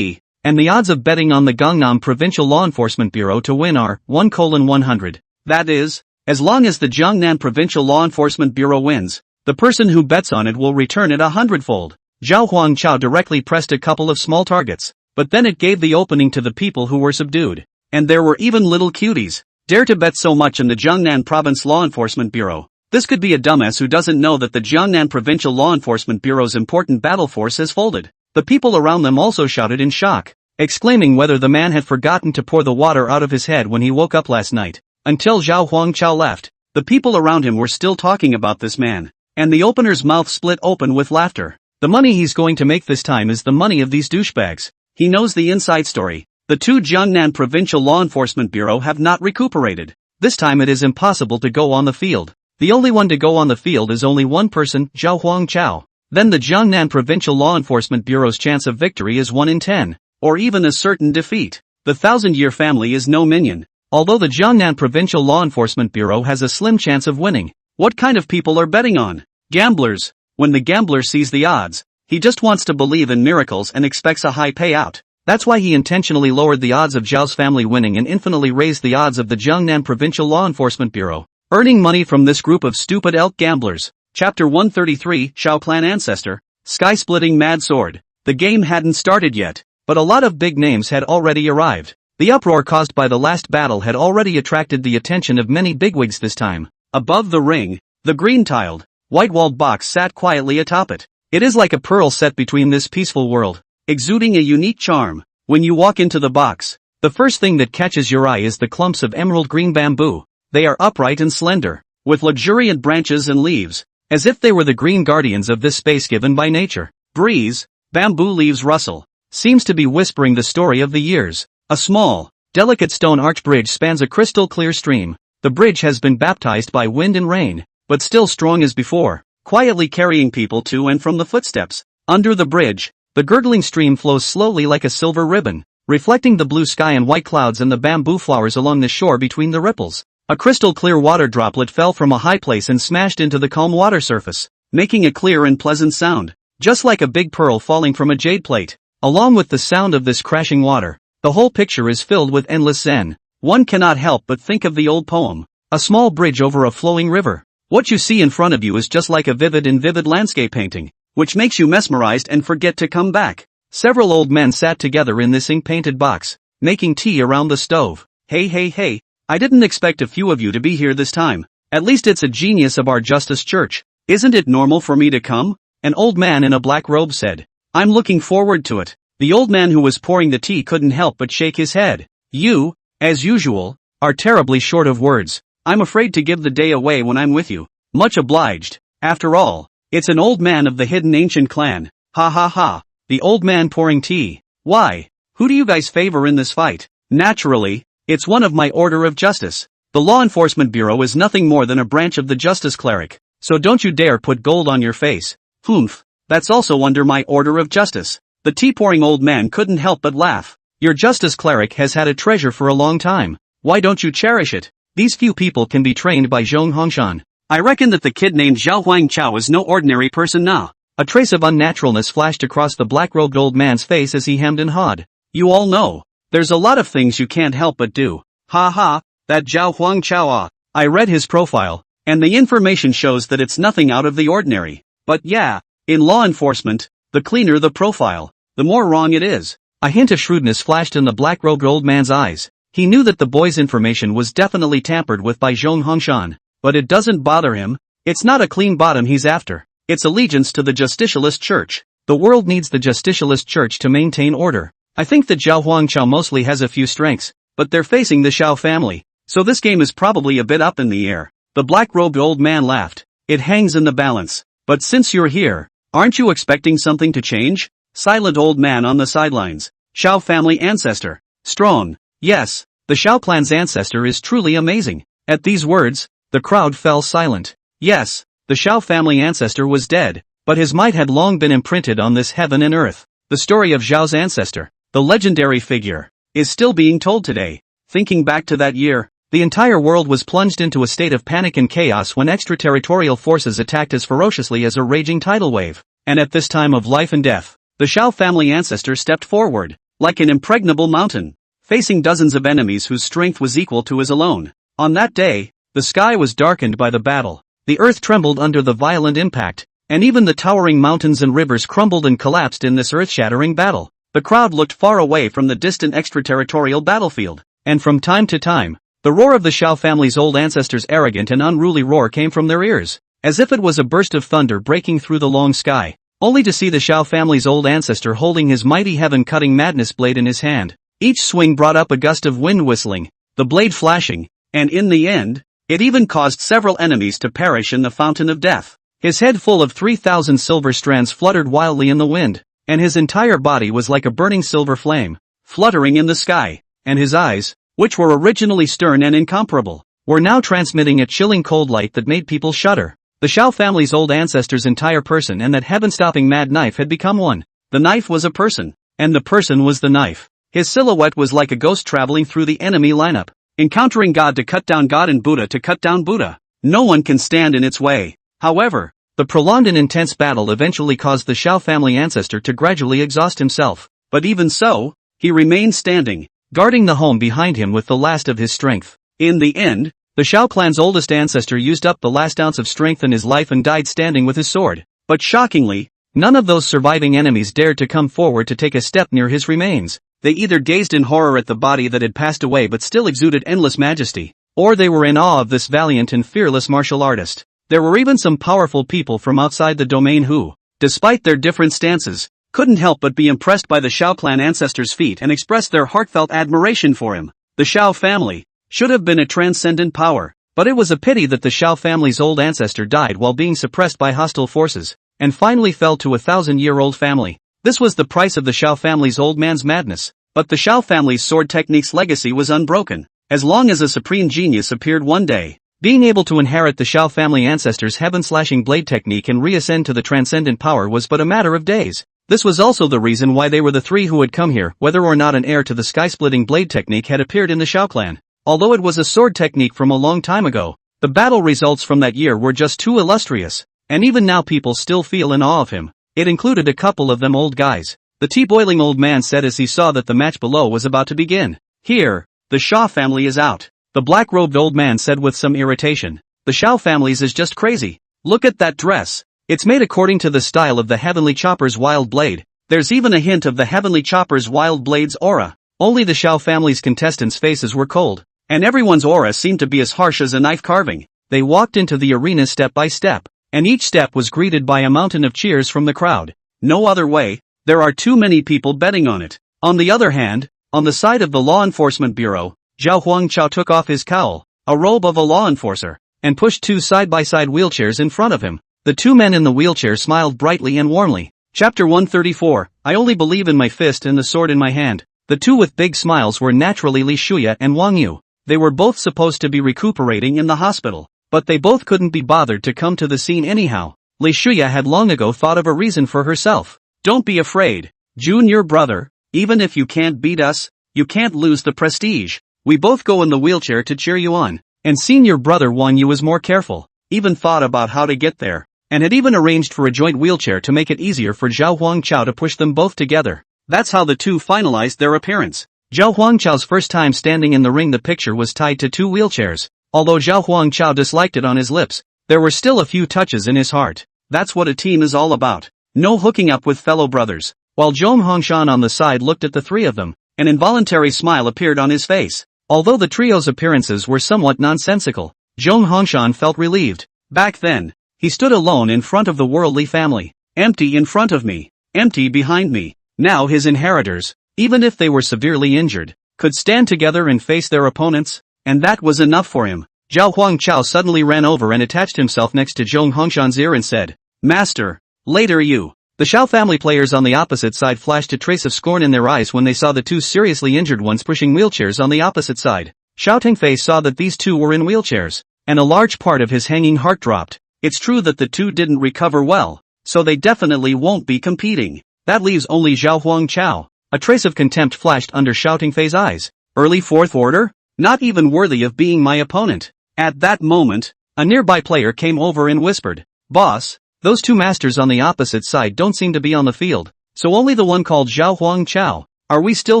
And the odds of betting on the Gangnam Provincial Law Enforcement Bureau to win are 1:100. That is, as long as the Jiangnan Provincial Law Enforcement Bureau wins, the person who bets on it will return it 100-fold. Zhao Huangchao directly pressed a couple of small targets, but then it gave the opening to the people who were subdued. And there were even little cuties. Dare to bet so much in the Jiangnan Province Law Enforcement Bureau. This could be a dumbass who doesn't know that the Jiangnan Provincial Law Enforcement Bureau's important battle force has folded. The people around them also shouted in shock, exclaiming whether the man had forgotten to pour the water out of his head when he woke up last night. Until Zhao Huangchao left, The people around him were still talking about this man. And the opener's mouth split open with laughter. The money he's going to make this time is the money of these douchebags. He knows the inside story. The two Jiangnan Provincial Law Enforcement Bureau have not recuperated. This time it is impossible to go on the field. The only one to go on the field is only one person, Zhao Huangchao. Then the Jiangnan Provincial Law Enforcement Bureau's chance of victory is 1 in 10. Or even a certain defeat. The Thousand-Year Family is no minion. Although the Jiangnan Provincial Law Enforcement Bureau has a slim chance of winning. What kind of people are betting on? Gamblers. When the gambler sees the odds, he just wants to believe in miracles and expects a high payout. That's why he intentionally lowered the odds of Zhao's family winning and infinitely raised the odds of the Jiangnan Provincial Law Enforcement Bureau. Earning money from this group of stupid elk gamblers. Chapter 133, Shao Clan Ancestor, Sky-Splitting Mad Sword. The game hadn't started yet, but a lot of big names had already arrived. The uproar caused by the last battle had already attracted the attention of many bigwigs this time. Above the ring, the green-tiled, white-walled box sat quietly atop it. It is like a pearl set between this peaceful world, exuding a unique charm. When you walk into the box, the first thing that catches your eye is the clumps of emerald green bamboo. They are upright and slender, with luxuriant branches and leaves, as if they were the green guardians of this space given by nature. Breeze, bamboo leaves rustle, seems to be whispering the story of the years. A small, delicate stone arch bridge spans a crystal clear stream. The bridge has been baptized by wind and rain, but still strong as before, quietly carrying people to and from the footsteps. Under the bridge, the gurgling stream flows slowly like a silver ribbon, reflecting the blue sky and white clouds and the bamboo flowers along the shore between the ripples. A crystal clear water droplet fell from a high place and smashed into the calm water surface, making a clear and pleasant sound, just like a big pearl falling from a jade plate. Along with the sound of this crashing water, the whole picture is filled with endless zen. One cannot help but think of the old poem, a small bridge over a flowing river. What you see in front of you is just like a vivid landscape painting, which makes you mesmerized and forget to come back. Several old men sat together in this ink-painted box, making tea around the stove. Hey, I didn't expect a few of you to be here this time. At least it's a genius of our Justice Church. Isn't it normal for me to come? An old man in a black robe said. I'm looking forward to it. The old man who was pouring the tea couldn't help but shake his head. You, as usual, are terribly short of words. I'm afraid to give the day away when I'm with you. Much obliged. After all, it's an old man of the hidden ancient clan. Ha ha ha. The old man pouring tea. Why? Who do you guys favor in this fight? Naturally, it's one of my order of justice. The Law Enforcement Bureau is nothing more than a branch of the Justice Cleric. So don't you dare put gold on your face. Humph. That's also under my order of justice. The tea-pouring old man couldn't help but laugh. Your Justice Cleric has had a treasure for a long time. Why don't you cherish it? These few people can be trained by Zhong Hongshan. I reckon that the kid named Zhao Huangchao is no ordinary person now. A trace of unnaturalness flashed across the black-robed old man's face as he hemmed and hawed. You all know, there's a lot of things you can't help but do. Ha ha, that Zhao Huangchao. I read his profile, and the information shows that it's nothing out of the ordinary. But yeah, in law enforcement, the cleaner the profile, the more wrong it is. A hint of shrewdness flashed in the black-robed old man's eyes. He knew that the boy's information was definitely tampered with by Zhong Hongshan. But it doesn't bother him. It's not a clean bottom he's after. It's allegiance to the Justicialist Church. The world needs the Justicialist Church to maintain order. I think that Zhao Huangchao mostly has a few strengths, but they're facing the Shao family. So this game is probably a bit up in the air. The black-robed old man laughed. It hangs in the balance. But since you're here, aren't you expecting something to change? Silent old man on the sidelines. Shao family ancestor. Strong. Yes, the Shao clan's ancestor is truly amazing. At these words, the crowd fell silent. Yes, the Shao family ancestor was dead, but his might had long been imprinted on this heaven and earth. The story of Zhao's ancestor, the legendary figure, is still being told today. Thinking back to that year, the entire world was plunged into a state of panic and chaos when extraterritorial forces attacked as ferociously as a raging tidal wave. And at this time of life and death, the Shao family ancestor stepped forward, like an impregnable mountain, facing dozens of enemies whose strength was equal to his alone. On that day, the sky was darkened by the battle, the earth trembled under the violent impact, and even the towering mountains and rivers crumbled and collapsed in this earth-shattering battle. The crowd looked far away from the distant extraterritorial battlefield, and from time to time, the roar of the Shao family's old ancestors' arrogant and unruly roar came from their ears, as if it was a burst of thunder breaking through the long sky, only to see the Shao family's old ancestor holding his mighty heaven-cutting madness blade in his hand. Each swing brought up a gust of wind whistling, the blade flashing, and in the end, It even caused several enemies to perish in the fountain of death. His head full of 3,000 silver strands fluttered wildly in the wind, and his entire body was like a burning silver flame, fluttering in the sky, and his eyes, which were originally stern and incomparable, were now transmitting a chilling cold light that made people shudder. The Shao family's old ancestor's entire person and that heaven-stopping mad knife had become one. The knife was a person, and the person was the knife. His silhouette was like a ghost traveling through the enemy lineup, encountering God to cut down God and Buddha to cut down Buddha. No one can stand in its way. However, the prolonged and intense battle eventually caused the Shao family ancestor to gradually exhaust himself. But even so, he remained standing, guarding the home behind him with the last of his strength. In the end, the Shao clan's oldest ancestor used up the last ounce of strength in his life and died standing with his sword. But shockingly, none of those surviving enemies dared to come forward to take a step near his remains. They either gazed in horror at the body that had passed away but still exuded endless majesty, or they were in awe of this valiant and fearless martial artist. There were even some powerful people from outside the domain who, despite their different stances, couldn't help but be impressed by the Shao clan ancestor's feat and express their heartfelt admiration for him. The Shao family should have been a transcendent power, but it was a pity that the Shao family's old ancestor died while being suppressed by hostile forces, and finally fell to a 1,000-year-old family. This was the price of the Shao family's old man's madness, but the Shao family's sword technique's legacy was unbroken. As long as a supreme genius appeared one day, being able to inherit the Shao family ancestor's heaven-slashing blade technique and reascend to the transcendent power was but a matter of days. This was also the reason why they were the three who had come here, whether or not an heir to the sky-splitting blade technique had appeared in the Shao clan. Although it was a sword technique from a long time ago, the battle results from that year were just too illustrious, and even now people still feel in awe of him. It included a couple of them old guys. The tea-boiling old man said as he saw that the match below was about to begin. Here, the Shao family is out. The black-robed old man said with some irritation. The Shao family's is just crazy. Look at that dress. It's made according to the style of the Heavenly Chopper's wild blade. There's even a hint of the Heavenly Chopper's wild blade's aura. Only the Shao family's contestants' faces were cold, and everyone's aura seemed to be as harsh as a knife carving. They walked into the arena step by step, and each step was greeted by a mountain of cheers from the crowd. No other way, there are too many people betting on it. On the other hand, on the side of the Law Enforcement Bureau, Zhao Huangchao took off his cowl, a robe of a law enforcer, and pushed two side-by-side wheelchairs in front of him. The two men in the wheelchair smiled brightly and warmly. Chapter 134, I only believe in my fist and the sword in my hand. The two with big smiles were naturally Li Shuya and Wang Yu. They were both supposed to be recuperating in the hospital, but they both couldn't be bothered to come to the scene anyhow. Li Shuya had long ago thought of a reason for herself. Don't be afraid, junior brother, even if you can't beat us, you can't lose the prestige. We both go in the wheelchair to cheer you on. And senior brother Wang Yu was more careful, even thought about how to get there, and had even arranged for a joint wheelchair to make it easier for Zhao Huangchao to push them both together. That's how the two finalized their appearance. Zhao Huangchao's first time standing in the ring, the picture was tied to two wheelchairs. Although Zhao Huangchao disliked it on his lips, there were still a few touches in his heart. That's what a team is all about. No hooking up with fellow brothers. While Zhong Hongshan on the side looked at the three of them, an involuntary smile appeared on his face. Although the trio's appearances were somewhat nonsensical, Zhong Hongshan felt relieved. Back then, he stood alone in front of the worldly family. Empty in front of me, empty behind me. Now his inheritors, even if they were severely injured, could stand together and face their opponents, and that was enough for him. Zhao Huangchao suddenly ran over and attached himself next to Zhong Hongshan's ear and said, Master, later you. The Shao family players on the opposite side flashed a trace of scorn in their eyes when they saw the two seriously injured ones pushing wheelchairs on the opposite side. Xiao Tengfei saw that these two were in wheelchairs, and a large part of his hanging heart dropped. It's true that the two didn't recover well, so they definitely won't be competing. That leaves only Zhao Huangchao. A trace of contempt flashed under Xiao Tengfei's eyes. Early fourth order? Not even worthy of being my opponent. At that moment, a nearby player came over and whispered, Boss, those two masters on the opposite side don't seem to be on the field, so only the one called Zhao Huangchao. Are we still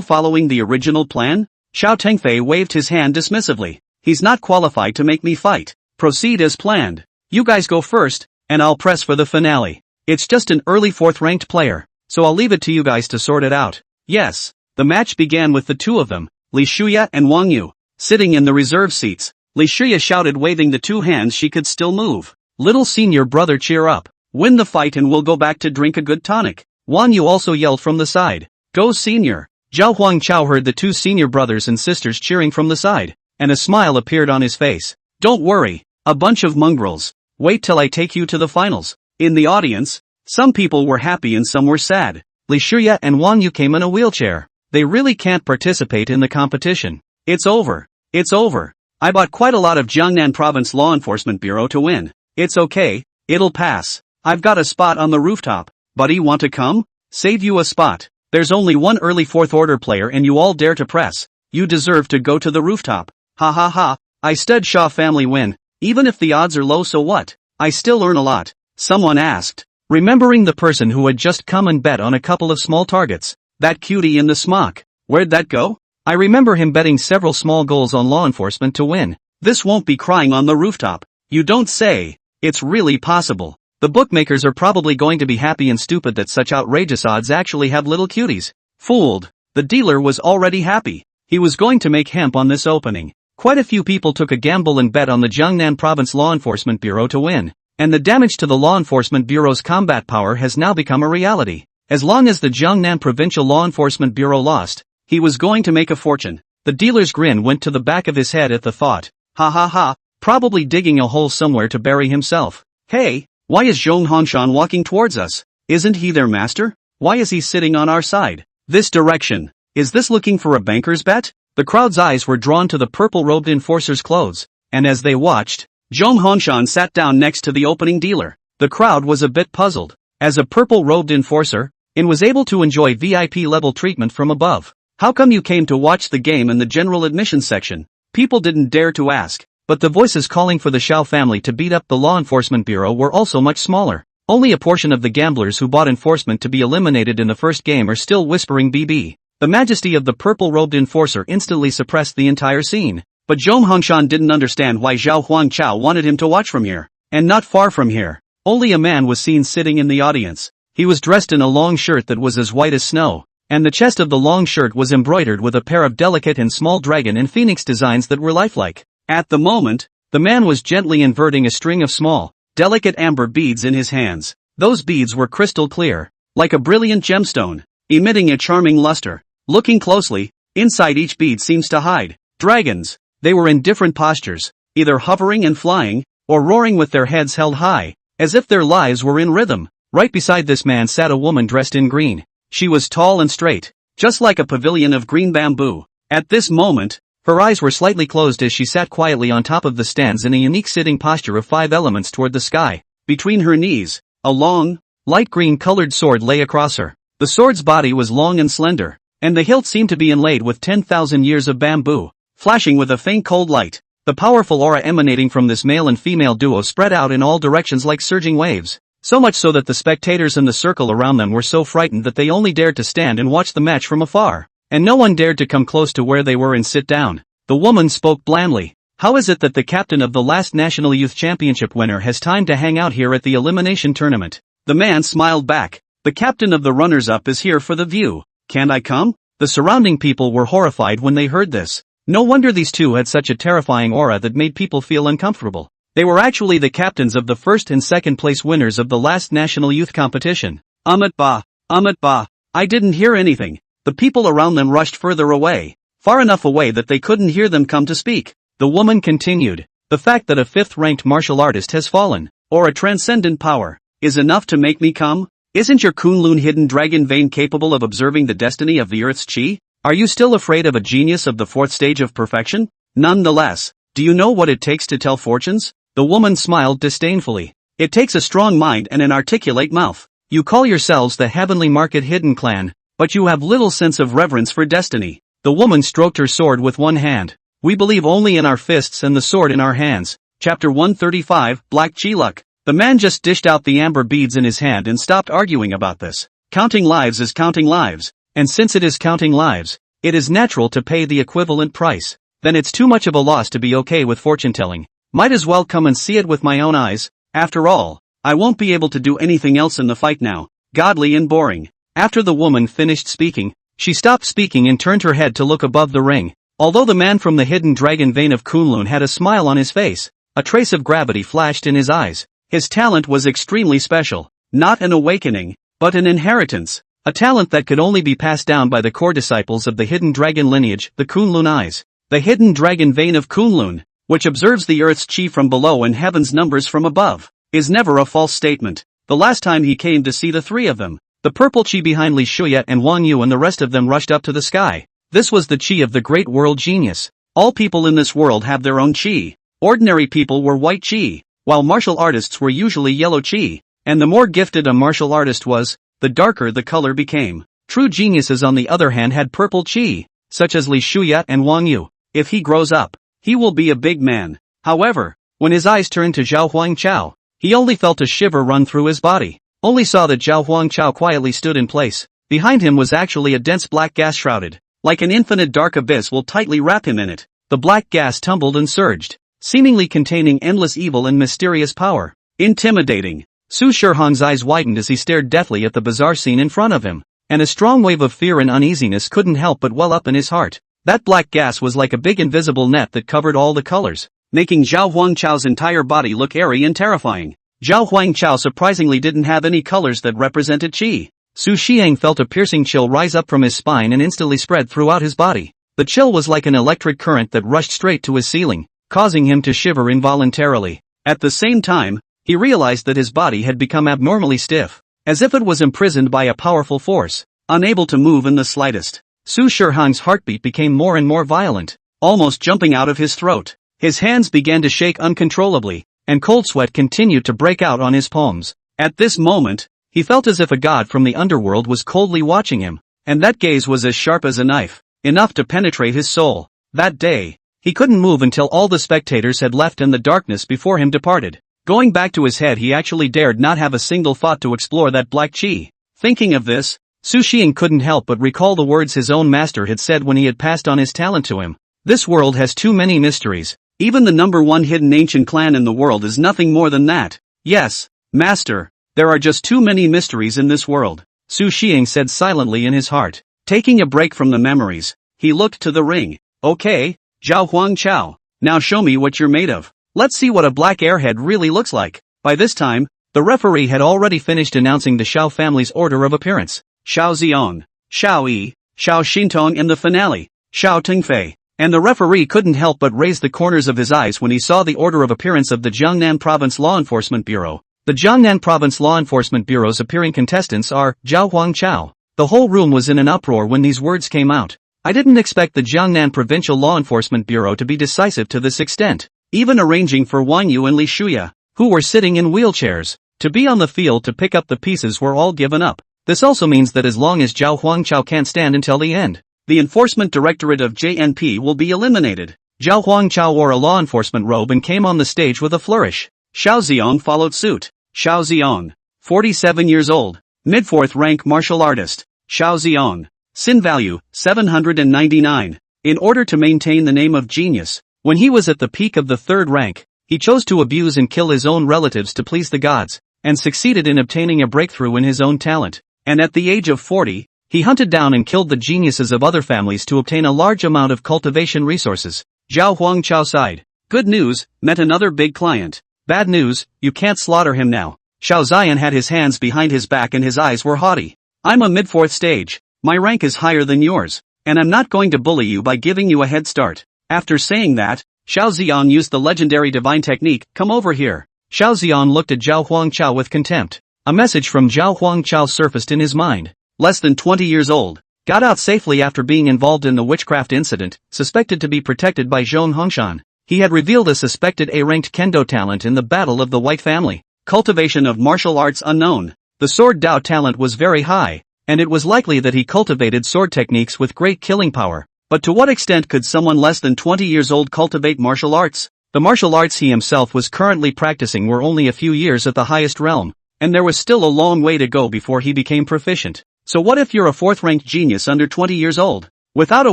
following the original plan? Xiao Tengfei waved his hand dismissively. He's not qualified to make me fight. Proceed as planned. You guys go first, and I'll press for the finale. It's just an early fourth-ranked player, so I'll leave it to you guys to sort it out. Yes. The match began with the two of them, Li Shuya and Wang Yu, sitting in the reserve seats. Li Shuya shouted, waving the two hands she could still move. Little senior brother, cheer up. Win the fight and we'll go back to drink a good tonic. Wang Yu also yelled from the side. Go senior. Zhao Huangchao heard the two senior brothers and sisters cheering from the side, and a smile appeared on his face. Don't worry, a bunch of mongrels. Wait till I take you to the finals. In the audience, some people were happy and some were sad. Li Shuya and Wang Yu came in a wheelchair. They really can't participate in the competition. It's over. It's over. I bought quite a lot of Jiangnan Province Law Enforcement Bureau to win. It's okay, it'll pass. I've got a spot on the rooftop. Buddy, want to come? Save you a spot. There's only one early fourth order player and you all dare to press. You deserve to go to the rooftop. Ha ha ha. I stud Shaw family win. Even if the odds are low, so what? I still earn a lot. Someone asked, remembering the person who had just come and bet on a couple of small targets. That cutie in the smock. Where'd that go? I remember him betting several small goals on law enforcement to win. This won't be crying on the rooftop. You don't say. It's really possible. The bookmakers are probably going to be happy and stupid that such outrageous odds actually have little cuties. Fooled. The dealer was already happy. He was going to make hemp on this opening. Quite a few people took a gamble and bet on the Jiangnan Province Law Enforcement Bureau to win. And the damage to the Law Enforcement Bureau's combat power has now become a reality. As long as the Jiangnan Provincial Law Enforcement Bureau lost, he was going to make a fortune. The dealer's grin went to the back of his head at the thought. Ha ha ha, probably digging a hole somewhere to bury himself. Hey, why is Zhong Hanshan walking towards us? Isn't he their master? Why is he sitting on our side? This direction. Is this looking for a banker's bet? The crowd's eyes were drawn to the purple-robed enforcer's clothes, and as they watched, Zhong Hanshan sat down next to the opening dealer. The crowd was a bit puzzled. As a purple-robed enforcer, In was able to enjoy VIP-level treatment from above. How come you came to watch the game in the general admission section? People didn't dare to ask, but the voices calling for the Shao family to beat up the Law Enforcement Bureau were also much smaller. Only a portion of the gamblers who bought enforcement to be eliminated in the first game are still whispering BB. The majesty of the purple-robed enforcer instantly suppressed the entire scene. But Zhong Hangshan didn't understand why Zhao Huangchao wanted him to watch from here. And not far from here, only a man was seen sitting in the audience. He was dressed in a long shirt that was as white as snow, and the chest of the long shirt was embroidered with a pair of delicate and small dragon and phoenix designs that were lifelike. At the moment, the man was gently inverting a string of small, delicate amber beads in his hands. Those beads were crystal clear, like a brilliant gemstone, emitting a charming luster. Looking closely, inside each bead seems to hide dragons. They were in different postures, either hovering and flying, or roaring with their heads held high, as if their lives were in rhythm. Right beside this man sat a woman dressed in green. She was tall and straight, just like a pavilion of green bamboo. At this moment, her eyes were slightly closed as she sat quietly on top of the stands in a unique sitting posture of 5 elements toward the sky. Between her knees, a long, light green colored sword lay across her. The sword's body was long and slender, and the hilt seemed to be inlaid with 10,000 years of bamboo, flashing with a faint cold light. The powerful aura emanating from this male and female duo spread out in all directions like surging waves, so much so that the spectators in the circle around them were so frightened that they only dared to stand and watch the match from afar, and no one dared to come close to where they were and sit down. The woman spoke blandly. How is it that the captain of the last National Youth Championship winner has time to hang out here at the elimination tournament? The man smiled back. The captain of the runners-up is here for the view. Can't I come? The surrounding people were horrified when they heard this. No wonder these two had such a terrifying aura that made people feel uncomfortable. They were actually the captains of the first and second place winners of the last National Youth Competition. Amit Ba, I didn't hear anything. The people around them rushed further away, far enough away that they couldn't hear them come to speak. The woman continued, the fact that a 5th-ranked martial artist has fallen, or a transcendent power, is enough to make me come? Isn't your Kunlun hidden dragon vein capable of observing the destiny of the Earth's chi? Are you still afraid of a genius of the 4th stage of perfection? Nonetheless, do you know what it takes to tell fortunes? The woman smiled disdainfully. It takes a strong mind and an articulate mouth. You call yourselves the Heavenly Market Hidden Clan, but you have little sense of reverence for destiny. The woman stroked her sword with one hand. We believe only in our fists and the sword in our hands. Chapter 135, Black Chiluk. The man just dished out the amber beads in his hand and stopped arguing about this. Counting lives is counting lives. And since it is counting lives, it is natural to pay the equivalent price. Then it's too much of a loss to be okay with fortune-telling. Might as well come and see it with my own eyes. After all, I won't be able to do anything else in the fight now. Godly and boring. After the woman finished speaking, she stopped speaking and turned her head to look above the ring. Although the man from the hidden dragon vein of Kunlun had a smile on his face, a trace of gravity flashed in his eyes. His talent was extremely special. Not an awakening, but an inheritance. A talent that could only be passed down by the core disciples of the hidden dragon lineage, the Kunlun eyes. The hidden dragon vein of Kunlun which observes the earth's chi from below and heaven's numbers from above, is never a false statement. The last time he came to see the three of them, the purple chi behind Li Shuya and Wang Yu and the rest of them rushed up to the sky. This was the chi of the great world genius. All people in this world have their own chi. Ordinary people were white chi, while martial artists were usually yellow chi, and the more gifted a martial artist was, the darker the color became. True geniuses on the other hand had purple chi, such as Li Shuya and Wang Yu. If he grows up, he will be a big man. However, when his eyes turned to Zhao Huangchao, he only felt a shiver run through his body. Only saw that Zhao Huangchao quietly stood in place. Behind him was actually a dense black gas shrouded, like an infinite dark abyss will tightly wrap him in it. The black gas tumbled and surged, seemingly containing endless evil and mysterious power. Intimidating. Su Shihang's eyes widened as he stared deathly at the bizarre scene in front of him, and a strong wave of fear and uneasiness couldn't help but well up in his heart. That black gas was like a big invisible net that covered all the colors, making Zhao Huangchao's entire body look airy and terrifying. Zhao Huangchao surprisingly didn't have any colors that represented qi. Su Xiang felt a piercing chill rise up from his spine and instantly spread throughout his body. The chill was like an electric current that rushed straight to his ceiling, causing him to shiver involuntarily. At the same time, he realized that his body had become abnormally stiff, as if it was imprisoned by a powerful force, unable to move in the slightest. Su Shihang's heartbeat became more and more violent, almost jumping out of his throat. His hands began to shake uncontrollably, and cold sweat continued to break out on his palms. At this moment, he felt as if a god from the underworld was coldly watching him, and that gaze was as sharp as a knife, enough to penetrate his soul. That day, he couldn't move until all the spectators had left and the darkness before him departed. Going back to his head, he actually dared not have a single thought to explore that black chi. Thinking of this, Su Xiang couldn't help but recall the words his own master had said when he had passed on his talent to him. This world has too many mysteries. Even the number one hidden ancient clan in the world is nothing more than that. Yes, master, there are just too many mysteries in this world, Su Xiang said silently in his heart. Taking a break from the memories, he looked to the ring. Okay, Zhao Huangchao, now show me what you're made of. Let's see what a black airhead really looks like. By this time, the referee had already finished announcing the Shao family's order of appearance. Shao Xiong, Shao Yi, Shao Xintong in the finale, Shao Tingfei. And the referee couldn't help but raise the corners of his eyes when he saw the order of appearance of the Jiangnan Province Law Enforcement Bureau. The Jiangnan Province Law Enforcement Bureau's appearing contestants are Zhao Huangchao. The whole room was in an uproar when these words came out. I didn't expect the Jiangnan Provincial Law Enforcement Bureau to be decisive to this extent, even arranging for Wang Yu and Li Shuya, who were sitting in wheelchairs, to be on the field to pick up the pieces were all given up. This also means that as long as Zhao Huangchao can't stand until the end, the Enforcement Directorate of JNP will be eliminated. Zhao Huangchao wore a law enforcement robe and came on the stage with a flourish. Shao Xiong followed suit. Shao Xiong, 47 years old, mid-4th rank martial artist. Shao Xiong, sin value, 799. In order to maintain the name of genius, when he was at the peak of the 3rd rank, he chose to abuse and kill his own relatives to please the gods, and succeeded in obtaining a breakthrough in his own talent. And at the age of 40, he hunted down and killed the geniuses of other families to obtain a large amount of cultivation resources. Zhao Huangchao sighed. Good news, met another big client. Bad news, you can't slaughter him now. Shao Xian had his hands behind his back and his eyes were haughty. I'm a mid-4th stage. My rank is higher than yours, and I'm not going to bully you by giving you a head start. After saying that, Shao Xian used the legendary divine technique, come over here. Shao Xian looked at Zhao Huangchao with contempt. A message from Zhao Huangchao surfaced in his mind. Less than 20 years old, got out safely after being involved in the witchcraft incident, suspected to be protected by Zhong Hongshan. He had revealed a suspected A-ranked kendo talent in the Battle of the White Family. Cultivation of martial arts unknown. The sword Dao talent was very high, and it was likely that he cultivated sword techniques with great killing power. But to what extent could someone less than 20 years old cultivate martial arts? The martial arts he himself was currently practicing were only a few years at the highest realm, and there was still a long way to go before he became proficient. So what if you're a 4th-ranked genius under 20 years old? Without a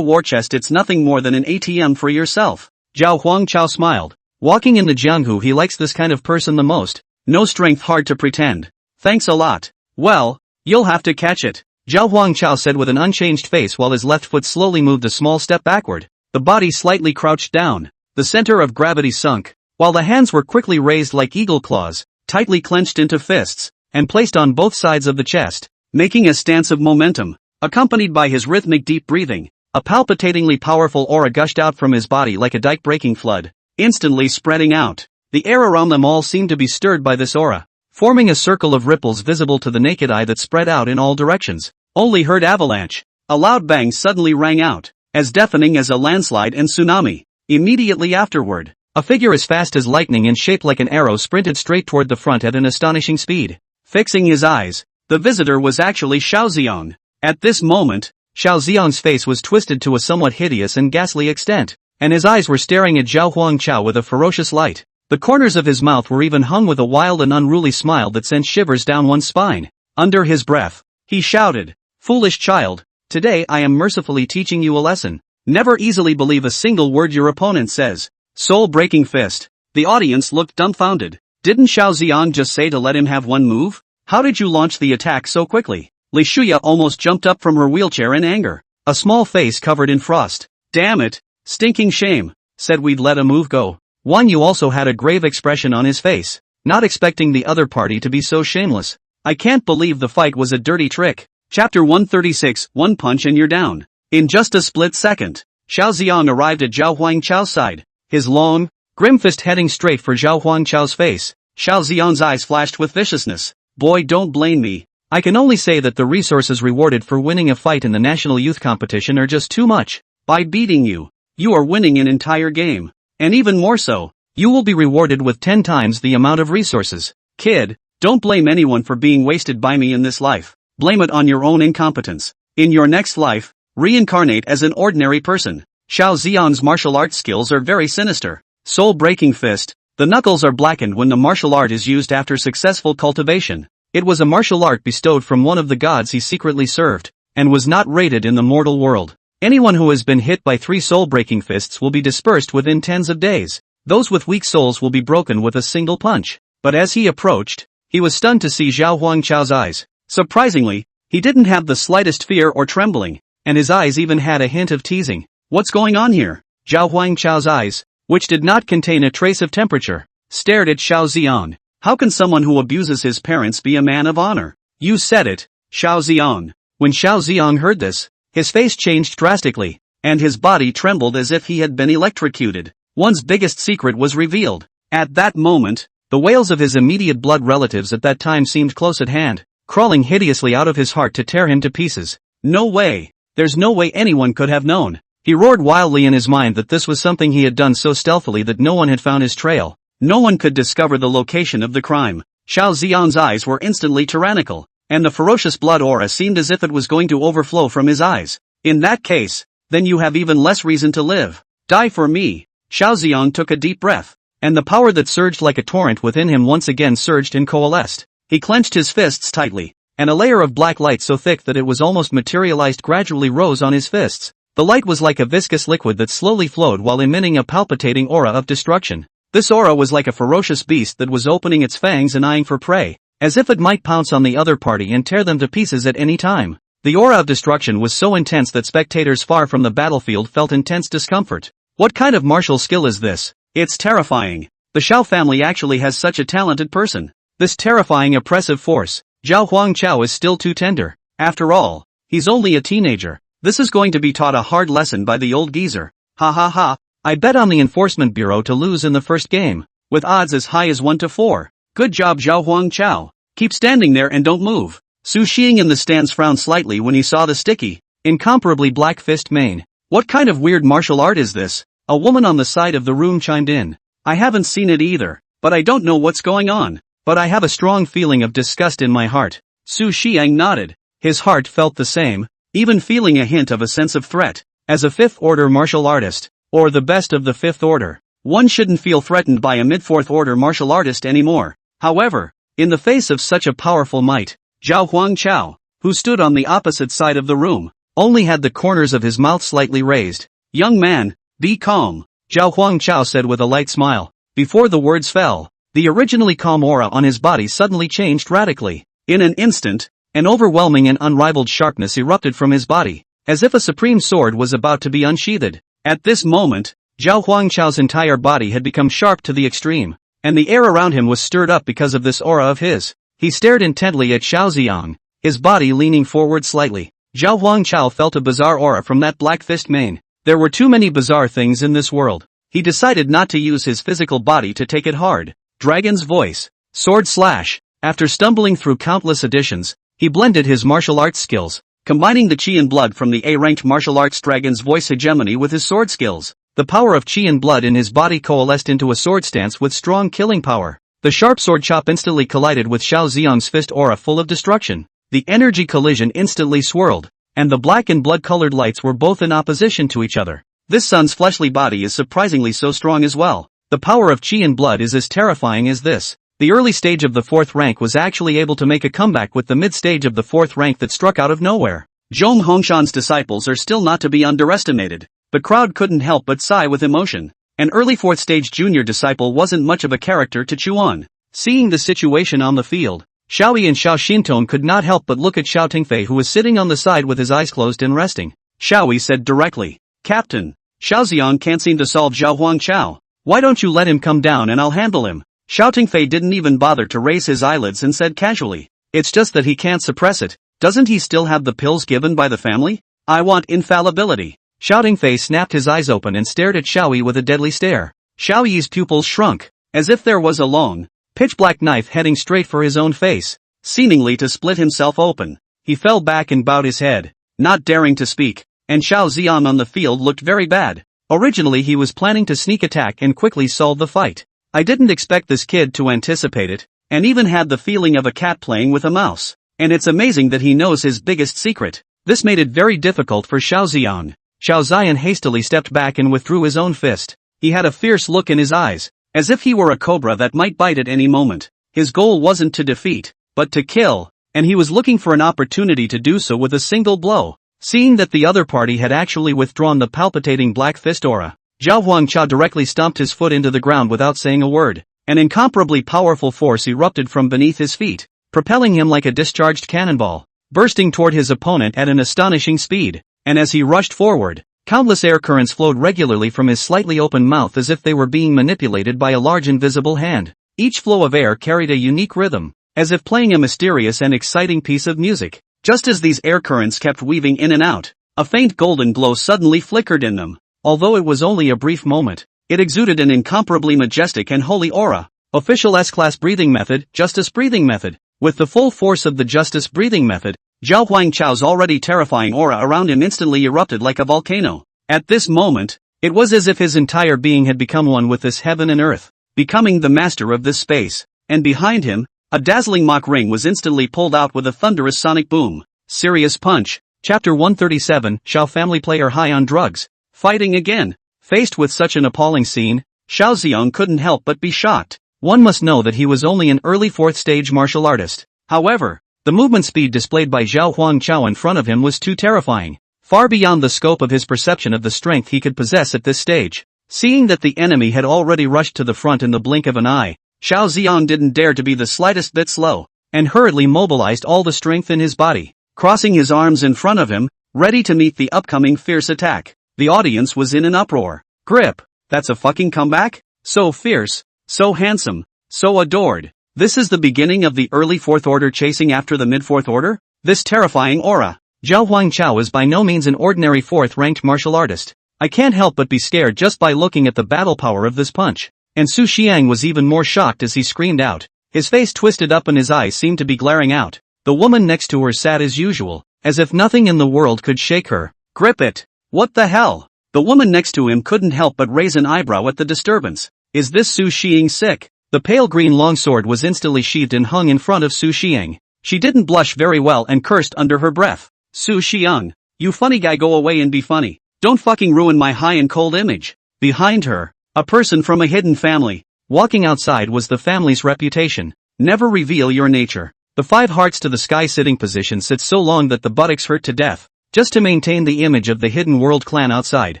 war chest it's nothing more than an ATM for yourself. Zhao Huangchao smiled. Walking in the Jianghu he likes this kind of person the most. No strength, hard to pretend. Thanks a lot. Well, you'll have to catch it. Zhao Huangchao said with an unchanged face while his left foot slowly moved a small step backward. The body slightly crouched down. The center of gravity sunk, while the hands were quickly raised like eagle claws, tightly clenched into fists, and placed on both sides of the chest, making a stance of momentum. Accompanied by his rhythmic deep breathing, a palpitatingly powerful aura gushed out from his body like a dike-breaking flood. instantly spreading out. The air around them all seemed to be stirred by this aura, forming a circle of ripples visible to the naked eye that spread out in all directions. Only heard avalanche. A loud bang suddenly rang out, as deafening as a landslide and tsunami. Immediately afterward, a figure as fast as lightning and shaped like an arrow sprinted straight toward the front at an astonishing speed. Fixing his eyes, the visitor was actually Xiaoxiang. At this moment, Xiaoxiang's face was twisted to a somewhat hideous and ghastly extent, and his eyes were staring at Zhao Huangchao with a ferocious light. The corners of his mouth were even hung with a wild and unruly smile that sent shivers down one's spine. Under his breath, he shouted, "Foolish child, today I am mercifully teaching you a lesson. Never easily believe a single word your opponent says." Soul-breaking fist. The audience looked dumbfounded. Didn't Xiaoxiang just say to let him have one move? How did you launch the attack so quickly? Li Shuya almost jumped up from her wheelchair in anger, a small face covered in frost. Damn it, stinking shame. Said we'd let a move go. Wan Yu also had a grave expression on his face, not expecting the other party to be so shameless. I can't believe the fight was a dirty trick. Chapter 136, One punch and you're down. In just a split second, Xiaoxiang arrived at Zhao Huangchao's side, his long, grim fist heading straight for Zhao Huangchao's face. Xiaoxiang's eyes flashed with viciousness. Boy, don't blame me. I can only say that the resources rewarded for winning a fight in the national youth competition are just too much. By beating you, you are winning an entire game. And even more so, you will be rewarded with 10 times the amount of resources. Kid, don't blame anyone for being wasted by me in this life. Blame it on your own incompetence. In your next life, reincarnate as an ordinary person. Xiaoxiang's martial arts skills are very sinister. Soul-breaking fist. The knuckles are blackened when the martial art is used after successful cultivation. It was a martial art bestowed from one of the gods he secretly served, and was not rated in the mortal world. Anyone who has been hit by 3 soul-breaking fists will be dispersed within tens of days. Those with weak souls will be broken with a single punch. But as he approached, he was stunned to see Zhao Huangchao's eyes. Surprisingly, he didn't have the slightest fear or trembling, and his eyes even had a hint of teasing. What's going on here? Zhao Huangchao's eyes, which did not contain a trace of temperature, stared at Xiaoxiang. How can someone who abuses his parents be a man of honor? You said it, Xiaoxiang. When Xiaoxiang heard this, his face changed drastically, and his body trembled as if he had been electrocuted. One's biggest secret was revealed. At that moment, the wails of his immediate blood relatives at that time seemed close at hand, crawling hideously out of his heart to tear him to pieces. No way. There's no way anyone could have known. He roared wildly in his mind that this was something he had done so stealthily that no one had found his trail. No one could discover the location of the crime. Xiaoxiang's eyes were instantly tyrannical, and the ferocious blood aura seemed as if it was going to overflow from his eyes. In that case, then you have even less reason to live. Die for me. Xiaoxiang took a deep breath, and the power that surged like a torrent within him once again surged and coalesced. He clenched his fists tightly, and a layer of black light so thick that it was almost materialized gradually rose on his fists. The light was like a viscous liquid that slowly flowed while emitting a palpitating aura of destruction. This aura was like a ferocious beast that was opening its fangs and eyeing for prey, as if it might pounce on the other party and tear them to pieces at any time. The aura of destruction was so intense that spectators far from the battlefield felt intense discomfort. What kind of martial skill is this? It's terrifying. The Xiao family actually has such a talented person. This terrifying oppressive force. Zhao Huangchao is still too tender. After all, he's only a teenager. This is going to be taught a hard lesson by the old geezer. Ha ha ha. I bet on the Enforcement Bureau to lose in the first game, with odds as high as 1 to 4. Good job Zhao Huangchao. Keep standing there and don't move. Su Xing in the stands frowned slightly when he saw the sticky, incomparably black fist mane. What kind of weird martial art is this? A woman on the side of the room chimed in. I haven't seen it either, but I don't know what's going on. But I have a strong feeling of disgust in my heart. Su Xiang nodded. His heart felt the same, even feeling a hint of a sense of threat. As a fifth-order martial artist, or the best of the fifth order, one shouldn't feel threatened by a mid-fourth-order martial artist anymore. However, in the face of such a powerful might, Zhao Huangchao, who stood on the opposite side of the room, only had the corners of his mouth slightly raised. Young man, be calm, Zhao Huangchao said with a light smile. Before the words fell, the originally calm aura on his body suddenly changed radically. In an instant, an overwhelming and unrivaled sharpness erupted from his body, as if a supreme sword was about to be unsheathed. At this moment, Zhao Huangchao's entire body had become sharp to the extreme, and the air around him was stirred up because of this aura of his. He stared intently at Xiaoxiang, his body leaning forward slightly. Zhao Huangchao felt a bizarre aura from that black fist mane. There were too many bizarre things in this world. he decided not to use his physical body to take it hard. Dragon's voice. Sword slash. After stumbling through countless editions, he blended his martial arts skills, combining the chi and blood from the A-ranked martial arts Dragon's voice hegemony with his sword skills. The power of chi and blood in his body coalesced into a sword stance with strong killing power. The sharp sword chop instantly collided with Xiao Xiang's fist aura full of destruction. The energy collision instantly swirled, and the black and blood-colored lights were both in opposition to each other. This son's fleshly body is surprisingly so strong as well. The power of chi and blood is as terrifying as this. The early stage of the 4th rank was actually able to make a comeback with the mid-stage of the 4th rank that struck out of nowhere. Zhong Hongshan's disciples are still not to be underestimated. The crowd couldn't help but sigh with emotion. An early 4th stage junior disciple wasn't much of a character to chew on. Seeing the situation on the field, Xiaoyi and Xiao Xintong could not help but look at Xiao Tingfei, who was sitting on the side with his eyes closed and resting. Xiaoyi said directly, "Captain, Xiao Xiang can't seem to solve Zhao Huangchao. Why don't you let him come down and I'll handle him?" Xiao Tingfei didn't even bother to raise his eyelids and said casually, "It's just that he can't suppress it. Doesn't he still have the pills given by the family? I want infallibility." Xiao Tingfei snapped his eyes open and stared at Xiaoyi with a deadly stare. Xiaoyi's pupils shrunk, as if there was a long, pitch-black knife heading straight for his own face, seemingly to split himself open. He fell back and bowed his head, not daring to speak, and Xiao Xiang on the field looked very bad. Originally he was planning to sneak attack and quickly solve the fight. I didn't expect this kid to anticipate it, and even had the feeling of a cat playing with a mouse. And it's amazing that he knows his biggest secret. This made it very difficult for Xiao Xiang. Xiao Xian hastily stepped back and withdrew his own fist. He had a fierce look in his eyes, as if he were a cobra that might bite at any moment. His goal wasn't to defeat, but to kill, and he was looking for an opportunity to do so with a single blow. Seeing that the other party had actually withdrawn the palpitating black fist aura, Zhao Huangchao directly stomped his foot into the ground without saying a word. An incomparably powerful force erupted from beneath his feet, propelling him like a discharged cannonball, bursting toward his opponent at an astonishing speed. And as he rushed forward, countless air currents flowed regularly from his slightly open mouth as if they were being manipulated by a large invisible hand. Each flow of air carried a unique rhythm, as if playing a mysterious and exciting piece of music. Just as these air currents kept weaving in and out, a faint golden glow suddenly flickered in them. Although it was only a brief moment, it exuded an incomparably majestic and holy aura. Official S-Class breathing method, Justice breathing method. With the full force of the Justice breathing method, Zhao Huangchao's already terrifying aura around him instantly erupted like a volcano. At this moment, it was as if his entire being had become one with this heaven and earth, becoming the master of this space. And behind him, a dazzling mock ring was instantly pulled out with a thunderous sonic boom. Serious punch. Chapter 137, Xiao family player high on drugs. Fighting again. Faced with such an appalling scene, Xiao Xiang couldn't help but be shocked. One must know that he was only an early 4th stage martial artist. However, the movement speed displayed by Zhao Huangchao in front of him was too terrifying, far beyond the scope of his perception of the strength he could possess at this stage. Seeing that the enemy had already rushed to the front in the blink of an eye, Xiao Xiang didn't dare to be the slightest bit slow, and hurriedly mobilized all the strength in his body, crossing his arms in front of him, ready to meet the upcoming fierce attack. The audience was in an uproar. Grip, that's a fucking comeback? So fierce, so handsome, so adored. This is the beginning of the early 4th order chasing after the mid-4th order? This terrifying aura. Zhao Huangchao is by no means an ordinary 4th ranked martial artist. I can't help but be scared just by looking at the battle power of this punch. And Su Xiang was even more shocked as he screamed out. His face twisted up and his eyes seemed to be glaring out. The woman next to her sat as usual, as if nothing in the world could shake her. Grip it. What the hell? The woman next to him couldn't help but raise an eyebrow at the disturbance. Is this Su Xiang sick? The pale green longsword was instantly sheathed and hung in front of Su Xiang. She didn't blush very well and cursed under her breath. Su Xiang, you funny guy, go away and be funny. Don't fucking ruin my high and cold image. Behind her, a person from a hidden family. Walking outside was the family's reputation. Never reveal your nature. The 5 hearts to the sky sitting position sits so long that the buttocks hurt to death, just to maintain the image of the hidden world clan outside.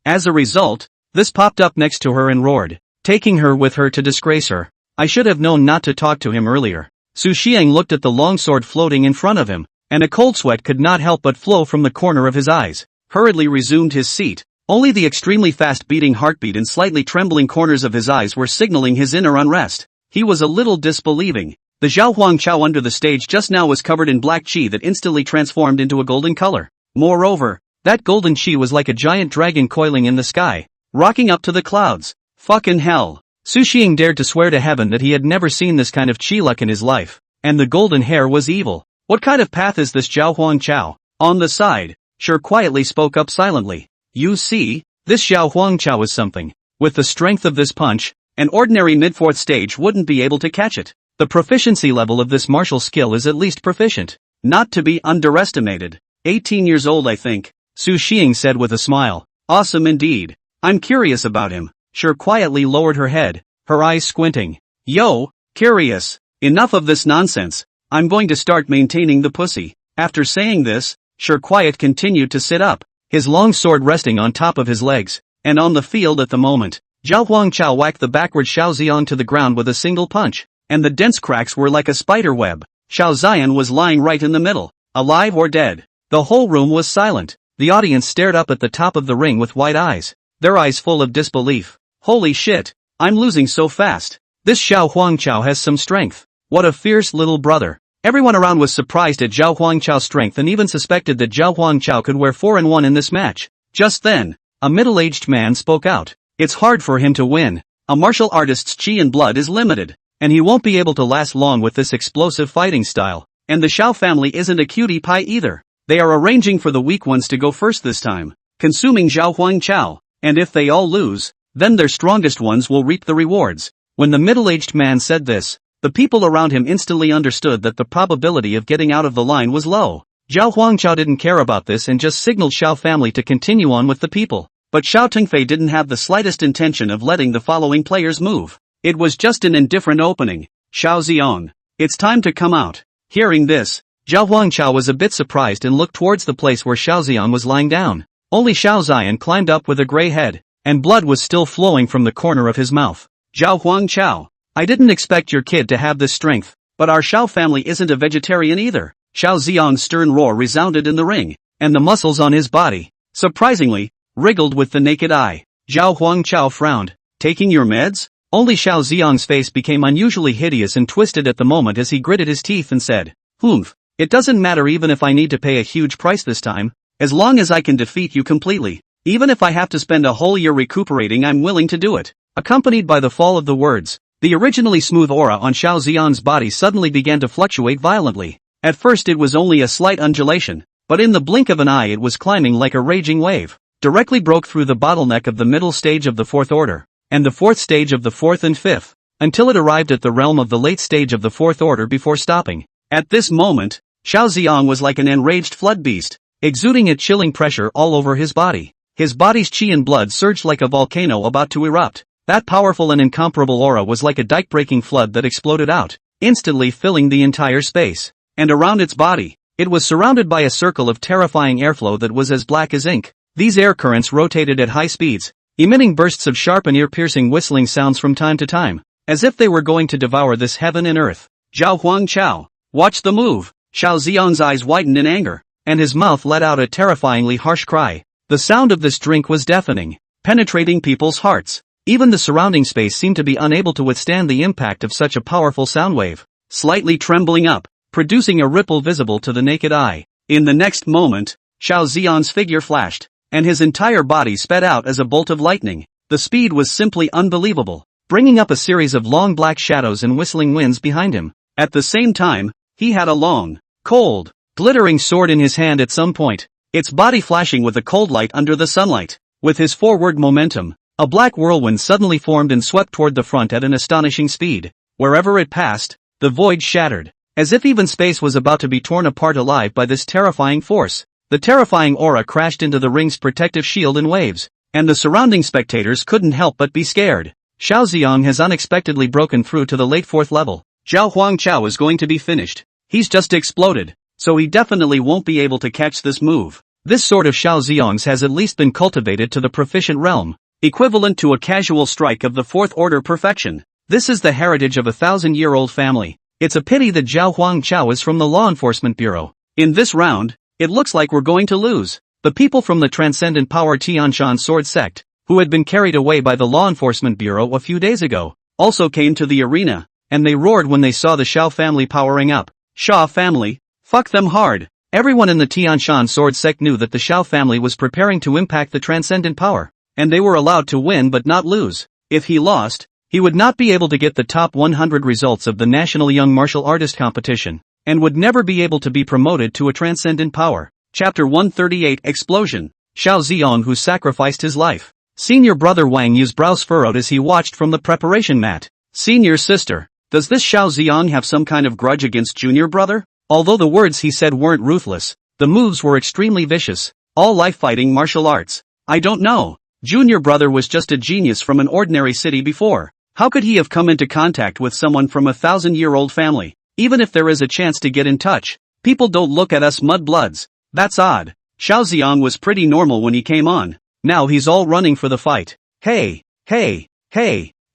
As a result, this popped up next to her and roared, taking her with her to disgrace her. I should have known not to talk to him earlier. Su Xiang looked at the longsword floating in front of him, and a cold sweat could not help but flow from the corner of his eyes. Hurriedly resumed his seat. Only the extremely fast beating heartbeat and slightly trembling corners of his eyes were signaling his inner unrest. He was a little disbelieving. The Zhao Huangchao under the stage just now was covered in black qi that instantly transformed into a golden color. Moreover, that golden qi was like a giant dragon coiling in the sky. rocking up to the clouds. Fucking hell. Su Xing dared to swear to heaven that he had never seen this kind of chi luck in his life, and the golden hair was evil. What kind of path is this Zhao Huang Chao? On the side, Sure quietly spoke up silently. You see, this Zhao Huang Chao is something. With the strength of this punch, an ordinary mid-fourth stage wouldn't be able to catch it. The proficiency level of this martial skill is at least proficient. Not to be underestimated. 18 years old I think, Su Xing said with a smile. Awesome indeed. I'm curious about him. Sure quietly lowered her head, her eyes squinting. Yo, curious. Enough of this nonsense. I'm going to start maintaining the pussy. After saying this, Sure Quiet continued to sit up, his long sword resting on top of his legs, and on the field at the moment. Zhao Huang Chao whacked the backward Xiao Xiang to the ground with a single punch, and the dense cracks were like a spider web. Xiao Xian was lying right in the middle, alive or dead. The whole room was silent. The audience stared up at the top of the ring with wide eyes, their eyes full of disbelief. Holy shit, I'm losing so fast. This Xiao Huang Chao has some strength. What a fierce little brother. Everyone around was surprised at Zhao Huang Chao's strength and even suspected that Zhao Huang Chao could wear 4-1 in this match. Just then, a middle-aged man spoke out. It's hard for him to win. A martial artist's chi and blood is limited, and he won't be able to last long with this explosive fighting style. And the Xiao family isn't a cutie pie either. They are arranging for the weak ones to go first this time, consuming Zhao Huang Chao, and if they all lose, then their strongest ones will reap the rewards. When the middle-aged man said this, the people around him instantly understood that the probability of getting out of the line was low. Zhao Huang Chao didn't care about this and just signaled Xiao family to continue on with the people. But Xiao Tengfei didn't have the slightest intention of letting the following players move. It was just an indifferent opening. Xiao Xiang, it's time to come out. Hearing this, Zhao Huang Chao was a bit surprised and looked towards the place where Xiao Xiang was lying down. Only Xiao Xian climbed up with a gray head, and blood was still flowing from the corner of his mouth. Zhao Huang Chao, I didn't expect your kid to have this strength, but our Xiao family isn't a vegetarian either. Xiao Xiang's stern roar resounded in the ring, and the muscles on his body, surprisingly, wriggled with the naked eye. Zhao Huang Chao frowned. Taking your meds? Only Xiao Xiang's face became unusually hideous and twisted at the moment as he gritted his teeth and said, Humph, it doesn't matter even if I need to pay a huge price this time, as long as I can defeat you completely. Even if I have to spend a whole year recuperating, I'm willing to do it. Accompanied by the fall of the words, the originally smooth aura on Xiao Xian's body suddenly began to fluctuate violently. At first it was only a slight undulation, but in the blink of an eye it was climbing like a raging wave. Directly broke through the bottleneck of the middle stage of the fourth order, and the fourth stage of the fourth and fifth, until it arrived at the realm of the late stage of the fourth order before stopping. At this moment, Xiao Xiang was like an enraged flood beast, exuding a chilling pressure all over his body. His body's chi and blood surged like a volcano about to erupt. That powerful and incomparable aura was like a dike-breaking flood that exploded out, instantly filling the entire space. And around its body, it was surrounded by a circle of terrifying airflow that was as black as ink. These air currents rotated at high speeds, emitting bursts of sharp and ear-piercing whistling sounds from time to time, as if they were going to devour this heaven and earth. Zhao Huang Chao, watch the move! Xiao Xiang's eyes widened in anger, and his mouth let out a terrifyingly harsh cry. The sound of this drink was deafening, penetrating people's hearts. Even the surrounding space seemed to be unable to withstand the impact of such a powerful sound wave, slightly trembling up, producing a ripple visible to the naked eye. In the next moment, Xiao Xian's figure flashed, and his entire body sped out as a bolt of lightning. The speed was simply unbelievable, bringing up a series of long black shadows and whistling winds behind him. At the same time, he had a long, cold, glittering sword in his hand at some point, its body flashing with a cold light under the sunlight. With his forward momentum, a black whirlwind suddenly formed and swept toward the front at an astonishing speed. Wherever it passed, the void shattered, as if even space was about to be torn apart alive by this terrifying force. The terrifying aura crashed into the ring's protective shield in waves, and the surrounding spectators couldn't help but be scared. Xiao Xiang has unexpectedly broken through to the late fourth level. Zhao Huang Chao is going to be finished. He's just exploded, so he definitely won't be able to catch this move. This sort of Xiao Xiang's has at least been cultivated to the proficient realm, equivalent to a casual strike of the fourth order perfection. This is the heritage of a 1,000-year-old family. It's a pity that Zhao Huang Chao is from the Law Enforcement Bureau. In this round, it looks like we're going to lose. The people from the Transcendent Power Tianshan Sword Sect, who had been carried away by the Law Enforcement Bureau a few days ago, also came to the arena, and they roared when they saw the Xiao family powering up. Xiao family? Fuck them hard. Everyone in the Tianshan Sword Sect knew that the Xiao family was preparing to impact the Transcendent Power, and they were allowed to win but not lose. If he lost, he would not be able to get the top 100 results of the National Young Martial Artist Competition, and would never be able to be promoted to a transcendent power. Chapter 138 Explosion. Xiao Ziyong, who sacrificed his life. Senior brother Wang Yu's brows furrowed as he watched from the preparation mat. Senior sister. Does this Xiao Ziyong have some kind of grudge against junior brother? Although the words he said weren't ruthless, the moves were extremely vicious. All life-fighting martial arts. I don't know. Junior brother was just a genius from an ordinary city before. How could he have come into contact with someone from a 1,000-year-old family? Even if there is a chance to get in touch, people don't look at us mudbloods. That's odd. Xiao Ziyong was pretty normal when he came on. Now he's all running for the fight. Hey,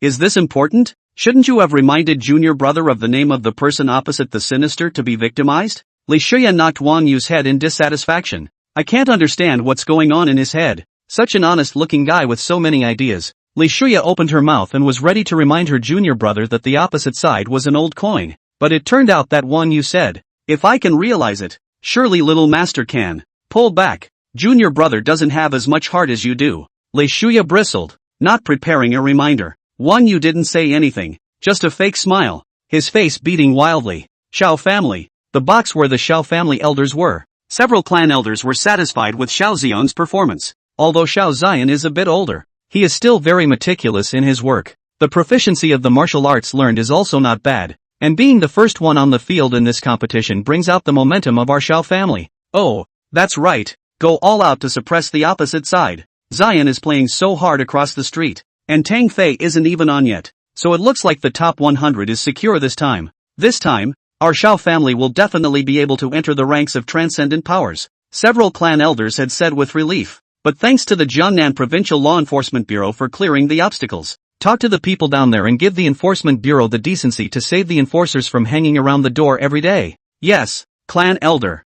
is this important? Shouldn't you have reminded junior brother of the name of the person opposite the sinister to be victimized? Li Shuya knocked Wang Yu's head in dissatisfaction. I can't understand what's going on in his head. Such an honest-looking guy with so many ideas. Li Shuya opened her mouth and was ready to remind her junior brother that the opposite side was an old coin. But it turned out that Wang Yu said, "If I can realize it, surely little master can." Pull back. Junior brother doesn't have as much heart as you do. Li Shuya bristled, not preparing a reminder. Wang Yu didn't say anything, just a fake smile, his face beating wildly. Xiao family. The box where the Xiao family elders were. Several clan elders were satisfied with Xiao Ziyong's performance. Although Xiao Ziyan is a bit older, he is still very meticulous in his work. The proficiency of the martial arts learned is also not bad, and being the first one on the field in this competition brings out the momentum of our Xiao family. Oh, that's right, go all out to suppress the opposite side. Ziyan is playing so hard across the street, and Tang Fei isn't even on yet, so it looks like the top 100 is secure this time. This time, our Xiao family will definitely be able to enter the ranks of transcendent powers, several clan elders had said with relief. But thanks to the Jiangnan Provincial Law Enforcement Bureau for clearing the obstacles. Talk to the people down there and give the Enforcement Bureau the decency to save the enforcers from hanging around the door every day. Yes, clan elder.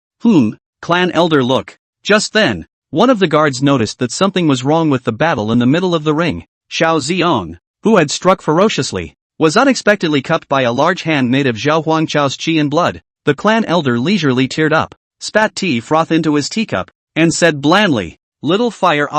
Clan elder look. Just then, one of the guards noticed that something was wrong with the battle in the middle of the ring. Xiao Ziyong, who had struck ferociously, was unexpectedly cupped by a large hand made of Zhao Huangchao's qi and blood. The clan elder leisurely teared up, spat tea froth into his teacup, and said blandly, "Little fire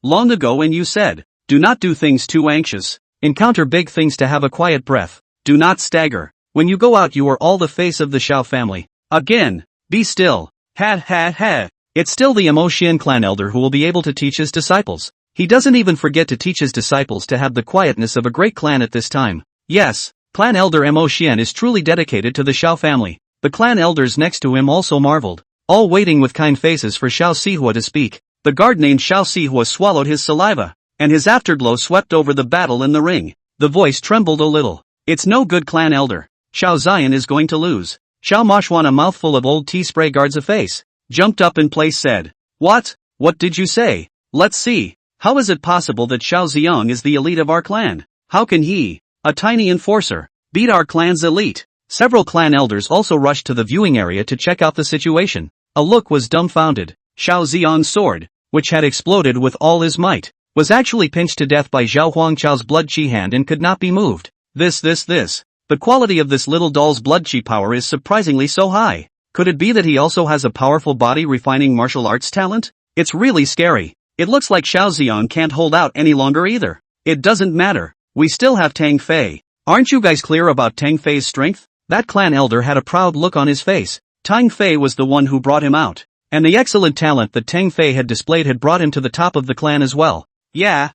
long ago and you said, do not do things too anxious. Encounter big things to have a quiet breath. Do not stagger. When you go out you are all the face of the Xiao family. Again, be still. Ha. It's still the Emo Xian clan elder who will be able to teach his disciples. He doesn't even forget to teach his disciples to have the quietness of a great clan at this time. Yes, clan elder Emo Xian is truly dedicated to the Xiao family." The clan elders next to him also marveled, all waiting with kind faces for Xiao Sihua to speak. The guard named Xiao Sihua swallowed his saliva, and his afterglow swept over the battle in the ring. The voice trembled a little. "It's no good, clan elder. Xiao Ziyan is going to lose." Xiao Moshwan, a mouthful of old tea spray guards a face, jumped up in place said, What did you say? Let's see. How is it possible that Xiao Ziyong is the elite of our clan? How can he, a tiny enforcer, beat our clan's elite? Several clan elders also rushed to the viewing area to check out the situation. A look was dumbfounded. Xiao Ziyong's sword, which had exploded with all his might, was actually pinched to death by Zhao Huangchao's blood qi hand and could not be moved. This. The quality of this little doll's blood qi power is surprisingly so high. Could it be that he also has a powerful body refining martial arts talent? It's really scary. It looks like Xiao Ziyong can't hold out any longer either. It doesn't matter. We still have Tang Fei. Aren't you guys clear about Tang Fei's strength? That clan elder had a proud look on his face. Tang Fei was the one who brought him out. And the excellent talent that Tang Fei had displayed had brought him to the top of the clan as well. Yeah.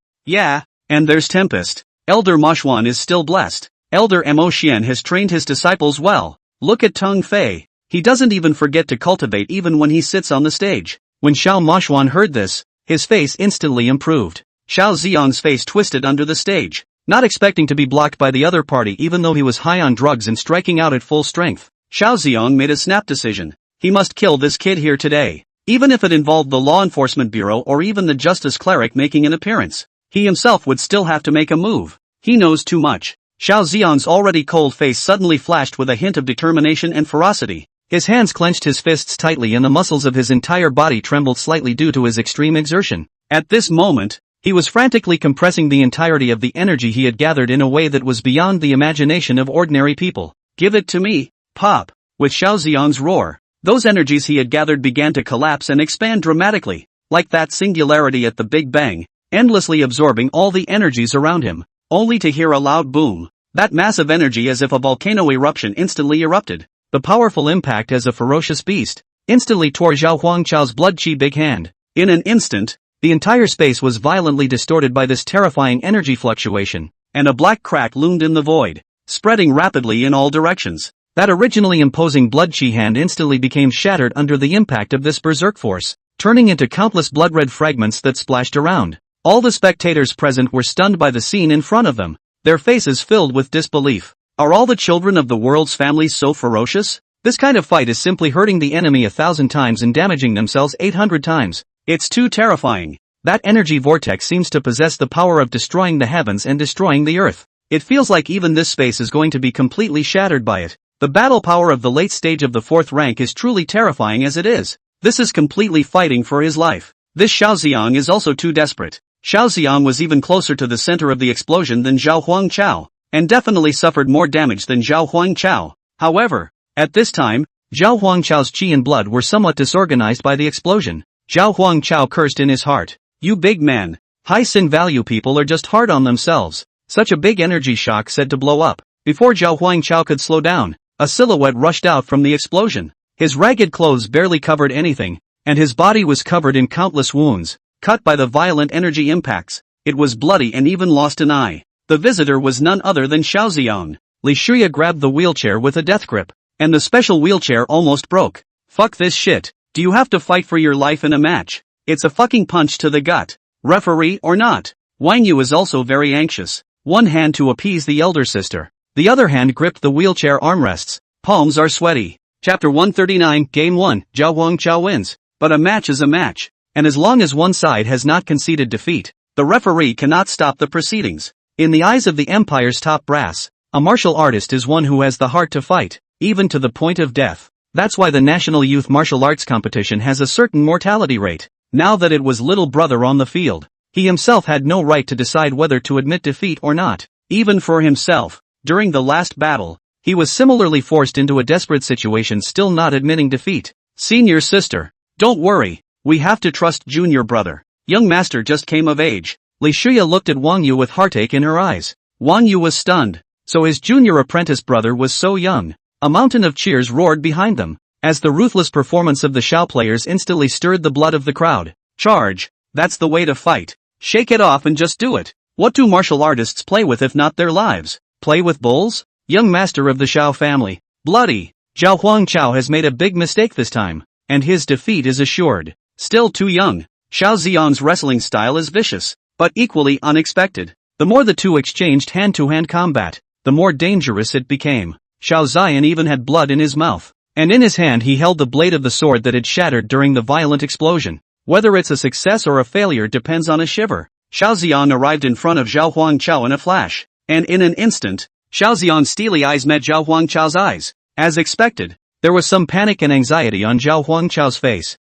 And there's Tempest. Elder Moshwan is still blessed. Elder Mo Xian has trained his disciples well. Look at Tang Fei. He doesn't even forget to cultivate even when he sits on the stage. When Xiao Moshwan heard this, his face instantly improved. Xiao Ziyong's face twisted under the stage, not expecting to be blocked by the other party even though he was high on drugs and striking out at full strength. Xiao Ziyong made a snap decision. He must kill this kid here today. Even if it involved the Law Enforcement Bureau or even the Justice Cleric making an appearance, he himself would still have to make a move. He knows too much. Xiao Ziyong's already cold face suddenly flashed with a hint of determination and ferocity. His hands clenched his fists tightly and the muscles of his entire body trembled slightly due to his extreme exertion. At this moment, he was frantically compressing the entirety of the energy he had gathered in a way that was beyond the imagination of ordinary people. Give it to me, pop! With Xiao Ziyong's roar, those energies he had gathered began to collapse and expand dramatically. Like that singularity at the Big Bang, endlessly absorbing all the energies around him, only to hear a loud boom. That massive energy as if a volcano eruption instantly erupted. The powerful impact as a ferocious beast instantly tore Zhao Huangchao's blood-chi big hand. In an instant, the entire space was violently distorted by this terrifying energy fluctuation, and a black crack loomed in the void, spreading rapidly in all directions. That originally imposing blood-chi hand instantly became shattered under the impact of this berserk force, turning into countless blood-red fragments that splashed around. All the spectators present were stunned by the scene in front of them, their faces filled with disbelief. Are all the children of the world's families so ferocious? This kind of fight is simply hurting the enemy 1,000 times and damaging themselves 800 times. It's too terrifying. That energy vortex seems to possess the power of destroying the heavens and destroying the earth. It feels like even this space is going to be completely shattered by it. The battle power of the late stage of the 4th rank is truly terrifying as it is. This is completely fighting for his life. This Xiaoxiang is also too desperate. Xiaoxiang was even closer to the center of the explosion than Zhao Huangchao, and definitely suffered more damage than Zhao Huangchao. However, at this time, Zhao Huangchao's chi and blood were somewhat disorganized by the explosion. Zhao Huangchao cursed in his heart. You big man, high sin value people are just hard on themselves. Such a big energy shock said to blow up. Before Zhao Huangchao could slow down, a silhouette rushed out from the explosion. His ragged clothes barely covered anything, and his body was covered in countless wounds, cut by the violent energy impacts. It was bloody and even lost an eye. The visitor was none other than Xiaoxiang. Li Shuya grabbed the wheelchair with a death grip, and the special wheelchair almost broke. Fuck this shit. Do you have to fight for your life in a match? It's a fucking punch to the gut. Referee or not? Wang Yu is also very anxious. One hand to appease the elder sister. The other hand gripped the wheelchair armrests. Palms are sweaty. Chapter 139, Game 1, Zhao Huangchao wins. But a match is a match. And as long as one side has not conceded defeat, the referee cannot stop the proceedings. In the eyes of the empire's top brass, a martial artist is one who has the heart to fight, even to the point of death. That's why the National Youth Martial Arts Competition has a certain mortality rate. Now that it was little brother on the field, he himself had no right to decide whether to admit defeat or not. Even for himself, during the last battle, he was similarly forced into a desperate situation, still not admitting defeat. Senior sister, don't worry, we have to trust junior brother. Young master just came of age. Li Shuya looked at Wang Yu with heartache in her eyes. Wang Yu was stunned. So his junior apprentice brother was so young. A mountain of cheers roared behind them, as the ruthless performance of the Shao players instantly stirred the blood of the crowd. Charge, that's the way to fight. Shake it off and just do it. What do martial artists play with if not their lives? Play with bulls? Young master of the Shao family. Bloody. Zhao Huangchao has made a big mistake this time, and his defeat is assured. Still too young. Xiao Xiang's wrestling style is vicious, but equally unexpected. The more the two exchanged hand-to-hand combat, the more dangerous it became. Xiao Xian even had blood in his mouth, and in his hand he held the blade of the sword that had shattered during the violent explosion. Whether it's a success or a failure depends on a shiver. Xiao Xiang arrived in front of Zhao Huangchao in a flash, and in an instant, Xiao Xiang's steely eyes met Zhao Huangchao's eyes. As expected, there was some panic and anxiety on Zhao Huangchao's face.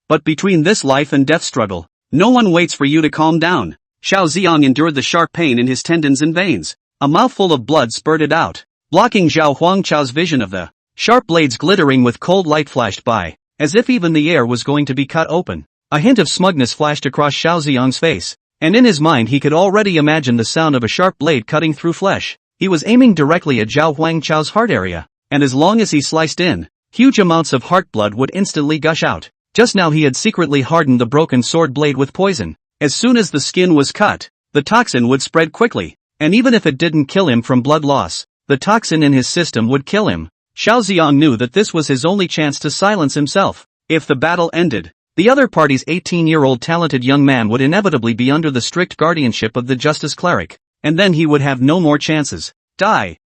But between this life and death struggle, no one waits for you to calm down. Xiao Xiang endured the sharp pain in his tendons and veins. A mouthful of blood spurted out, blocking Zhao Huangchao's vision of the sharp blades glittering with cold light flashed by, as if even the air was going to be cut open. A hint of smugness flashed across Xiao Xiang's face, and in his mind he could already imagine the sound of a sharp blade cutting through flesh. He was aiming directly at Zhao Huangchao's heart area, and as long as he sliced in, huge amounts of heart blood would instantly gush out. Just now he had secretly hardened the broken sword blade with poison. As soon as the skin was cut, the toxin would spread quickly, and even if it didn't kill him from blood loss, the toxin in his system would kill him. Xiao Xiang knew that this was his only chance to silence himself. If the battle ended, the other party's 18-year-old talented young man would inevitably be under the strict guardianship of the justice cleric, and then he would have no more chances. Die.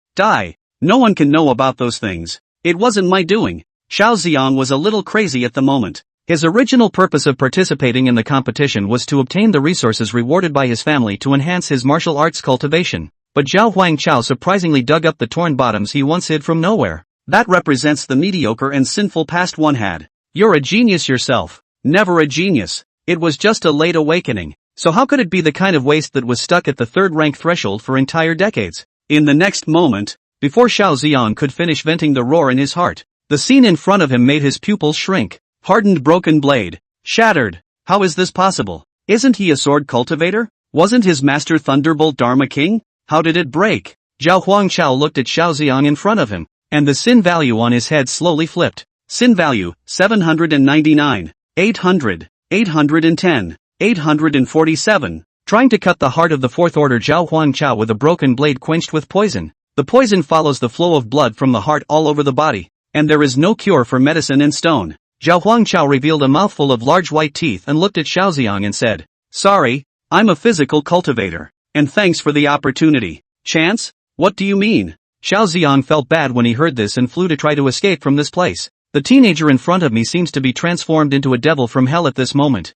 No one can know about those things. It wasn't my doing. Xiao Xiang was a little crazy at the moment. His original purpose of participating in the competition was to obtain the resources rewarded by his family to enhance his martial arts cultivation, but Zhao Huangchao surprisingly dug up the torn bottoms he once hid from nowhere. That represents the mediocre and sinful past one had. You're a genius yourself. Never a genius. It was just a late awakening. So how could it be the kind of waste that was stuck at the third rank threshold for entire decades? In the next moment, before Xiao Xiang could finish venting the roar in his heart, the scene in front of him made his pupils shrink. Hardened broken blade. Shattered. How is this possible? Isn't he a sword cultivator? Wasn't his master Thunderbolt Dharma King? How did it break? Zhao Huangchao looked at Xiao Xiang in front of him, and the sin value on his head slowly flipped. Sin value, 799, 800, 810, 847. Trying to cut the heart of the fourth order Zhao Huangchao with a broken blade quenched with poison. The poison follows the flow of blood from the heart all over the body, and there is no cure for medicine in stone. Zhao Huangchao revealed a mouthful of large white teeth and looked at Xiao Xiang and said, "Sorry, I'm a physical cultivator, and thanks for the opportunity." "Chance? What do you mean?" Xiao Xiang felt bad when he heard this and flew to try to escape from this place. The teenager in front of me seems to be transformed into a devil from hell at this moment.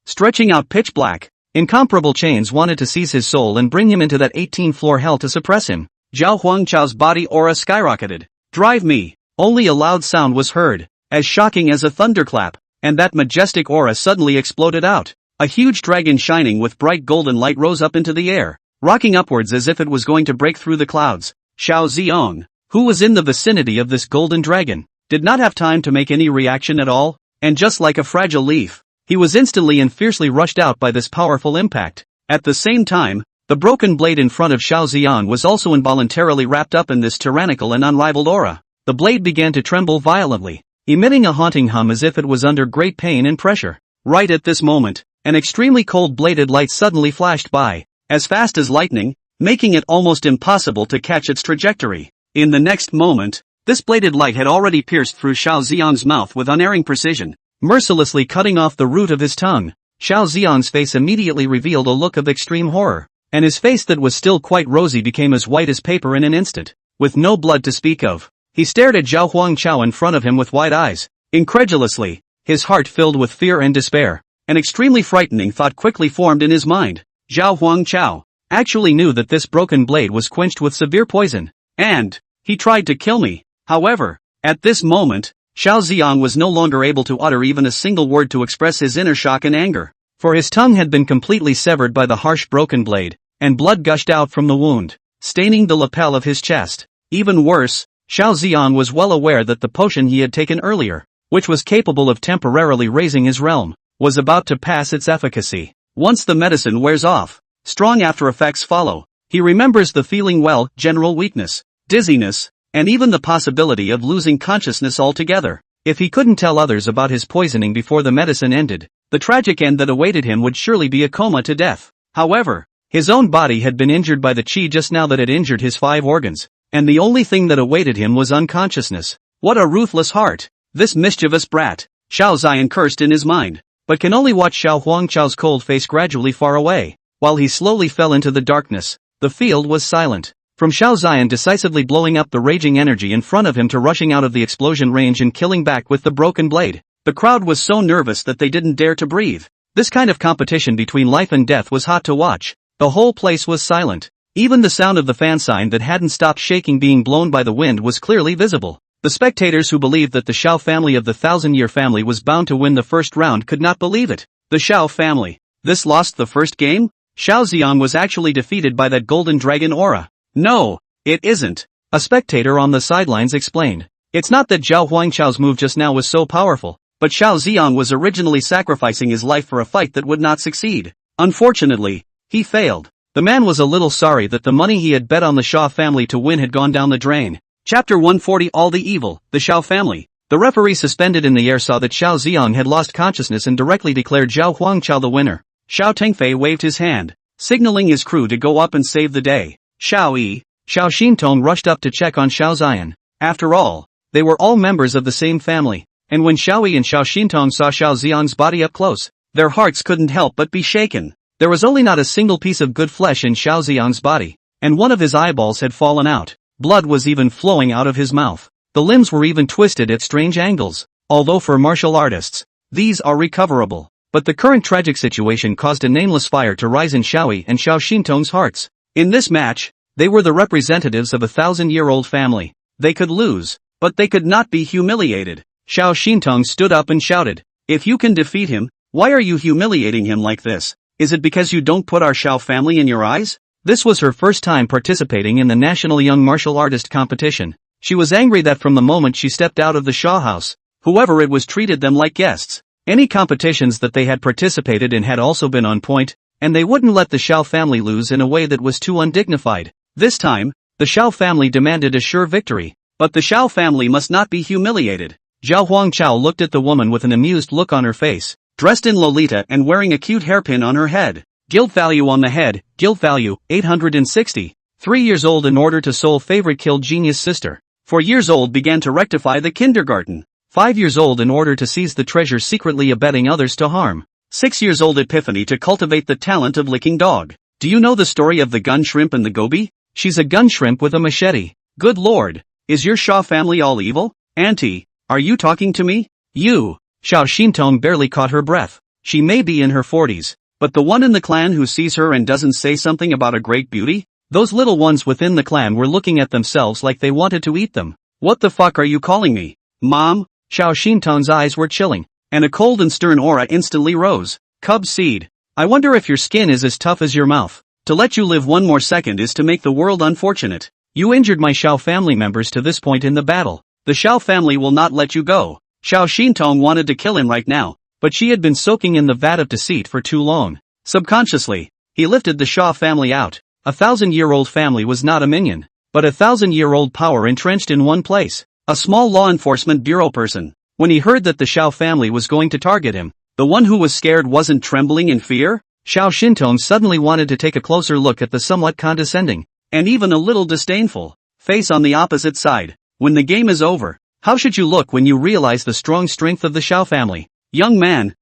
Stretching out pitch black, incomparable chains wanted to seize his soul and bring him into that 18th-floor hell to suppress him. Zhao Huangchao's body aura skyrocketed. "Drive me!" Only a loud sound was heard, as shocking as a thunderclap, and that majestic aura suddenly exploded out. A huge dragon shining with bright golden light rose up into the air, rocking upwards as if it was going to break through the clouds. Xiao Xiang, who was in the vicinity of this golden dragon, did not have time to make any reaction at all, and just like a fragile leaf, he was instantly and fiercely rushed out by this powerful impact. At the same time, the broken blade in front of Xiao Xiang was also involuntarily wrapped up in this tyrannical and unrivaled aura. The blade began to tremble violently, emitting a haunting hum as if it was under great pain and pressure. Right at this moment, an extremely cold bladed light suddenly flashed by, as fast as lightning, making it almost impossible to catch its trajectory. In the next moment, this bladed light had already pierced through Xiao Xiang's mouth with unerring precision, mercilessly cutting off the root of his tongue. Xiao Xiang's face immediately revealed a look of extreme horror, and his face that was still quite rosy became as white as paper in an instant, with no blood to speak of. He stared at Zhao Huangchao in front of him with wide eyes, incredulously, his heart filled with fear and despair. An extremely frightening thought quickly formed in his mind. Zhao Huangchao actually knew that this broken blade was quenched with severe poison, and he tried to kill me. However, at this moment, Xiao Xiang was no longer able to utter even a single word to express his inner shock and anger, for his tongue had been completely severed by the harsh broken blade, and blood gushed out from the wound, staining the lapel of his chest. Even worse, Xiao Xiang was well aware that the potion he had taken earlier, which was capable of temporarily raising his realm, was about to pass its efficacy. Once the medicine wears off, strong after effects follow. He remembers the feeling well, general weakness, dizziness, and even the possibility of losing consciousness altogether. If he couldn't tell others about his poisoning before the medicine ended, the tragic end that awaited him would surely be a coma to death. However, his own body had been injured by the qi just now that had injured his 5 organs, and the only thing that awaited him was unconsciousness. What a ruthless heart! This mischievous brat! Xiao Xiang cursed in his mind, but can only watch Xiao Huangchao's cold face gradually far away, while he slowly fell into the darkness. The field was silent. From Xiao Xiang decisively blowing up the raging energy in front of him to rushing out of the explosion range and killing back with the broken blade, the crowd was so nervous that they didn't dare to breathe. This kind of competition between life and death was hot to watch. The whole place was silent. Even the sound of the fan sign that hadn't stopped shaking being blown by the wind was clearly visible. The spectators who believed that the Xiao family of the 1,000-year family was bound to win the first round could not believe it. The Xiao family. This lost the first game? Xiao Xiang was actually defeated by that golden dragon aura. No, it isn't. A spectator on the sidelines explained. It's not that Zhao Huangchao's move just now was so powerful, but Xiao Xiang was originally sacrificing his life for a fight that would not succeed. Unfortunately, he failed. The man was a little sorry that the money he had bet on the Xiao family to win had gone down the drain. Chapter 140 All the Evil, the Xiao Family. The referee suspended in the air saw that Xiao Xiang had lost consciousness and directly declared Zhao Huangchao the winner. Xiao Tengfei waved his hand, signaling his crew to go up and save the day. Xiao Xintong rushed up to check on Xiao Xian. After all, they were all members of the same family, and when Xiao Yi and Xiao Xintong saw Xiao Xiang's body up close, their hearts couldn't help but be shaken. There was only not a single piece of good flesh in Xiao Xiang's body, and one of his eyeballs had fallen out. Blood was even flowing out of his mouth. The limbs were even twisted at strange angles. Although for martial artists, these are recoverable. But the current tragic situation caused a nameless fire to rise in Xiao Yi and Xiao Xintong's hearts. In this match, they were the representatives of a 1,000-year-old family. They could lose, but they could not be humiliated. Xiao Xintong stood up and shouted, "If you can defeat him, why are you humiliating him like this? Is it because you don't put our Xiao family in your eyes?" This was her first time participating in the National Young Martial Artist competition. She was angry that from the moment she stepped out of the Shaw house, whoever it was treated them like guests. Any competitions that they had participated in had also been on point, and they wouldn't let the Xiao family lose in a way that was too undignified. This time, the Xiao family demanded a sure victory, but the Xiao family must not be humiliated. Zhao Huangchao looked at the woman with an amused look on her face, dressed in Lolita and wearing a cute hairpin on her head. Guilt value on the head, guilt value, 860. 3 years old in order to soul favorite killed genius sister. 4 years old began to rectify the kindergarten. 5 years old in order to seize the treasure secretly abetting others to harm. 6 years old epiphany to cultivate the talent of licking dog. Do you know the story of the gun shrimp and the goby? She's a gun shrimp with a machete. Good lord, is your Shaw family all evil? Auntie, are you talking to me? You. Xiao Xintong barely caught her breath. She may be in her 40s, but the one in the clan who sees her and doesn't say something about a great beauty? Those little ones within the clan were looking at themselves like they wanted to eat them. What the fuck are you calling me? Mom? Xiao Xintong's eyes were chilling, and a cold and stern aura instantly rose. Cub seed. I wonder if your skin is as tough as your mouth. To let you live one more second is to make the world unfortunate. You injured my Xiao family members to this point in the battle. The Xiao family will not let you go. Xiao Xintong wanted to kill him right now, but she had been soaking in the vat of deceit for too long. Subconsciously, he lifted the Xiao family out. 1,000-year-old family was not a minion, but 1,000-year-old power entrenched in one place. A small law enforcement bureau person. When he heard that the Xiao family was going to target him, the one who was scared wasn't trembling in fear? Xiao Xintong suddenly wanted to take a closer look at the somewhat condescending, and even a little disdainful, face on the opposite side. When the game is over, how should you look when you realize the strong strength of the Xiao family? Young man,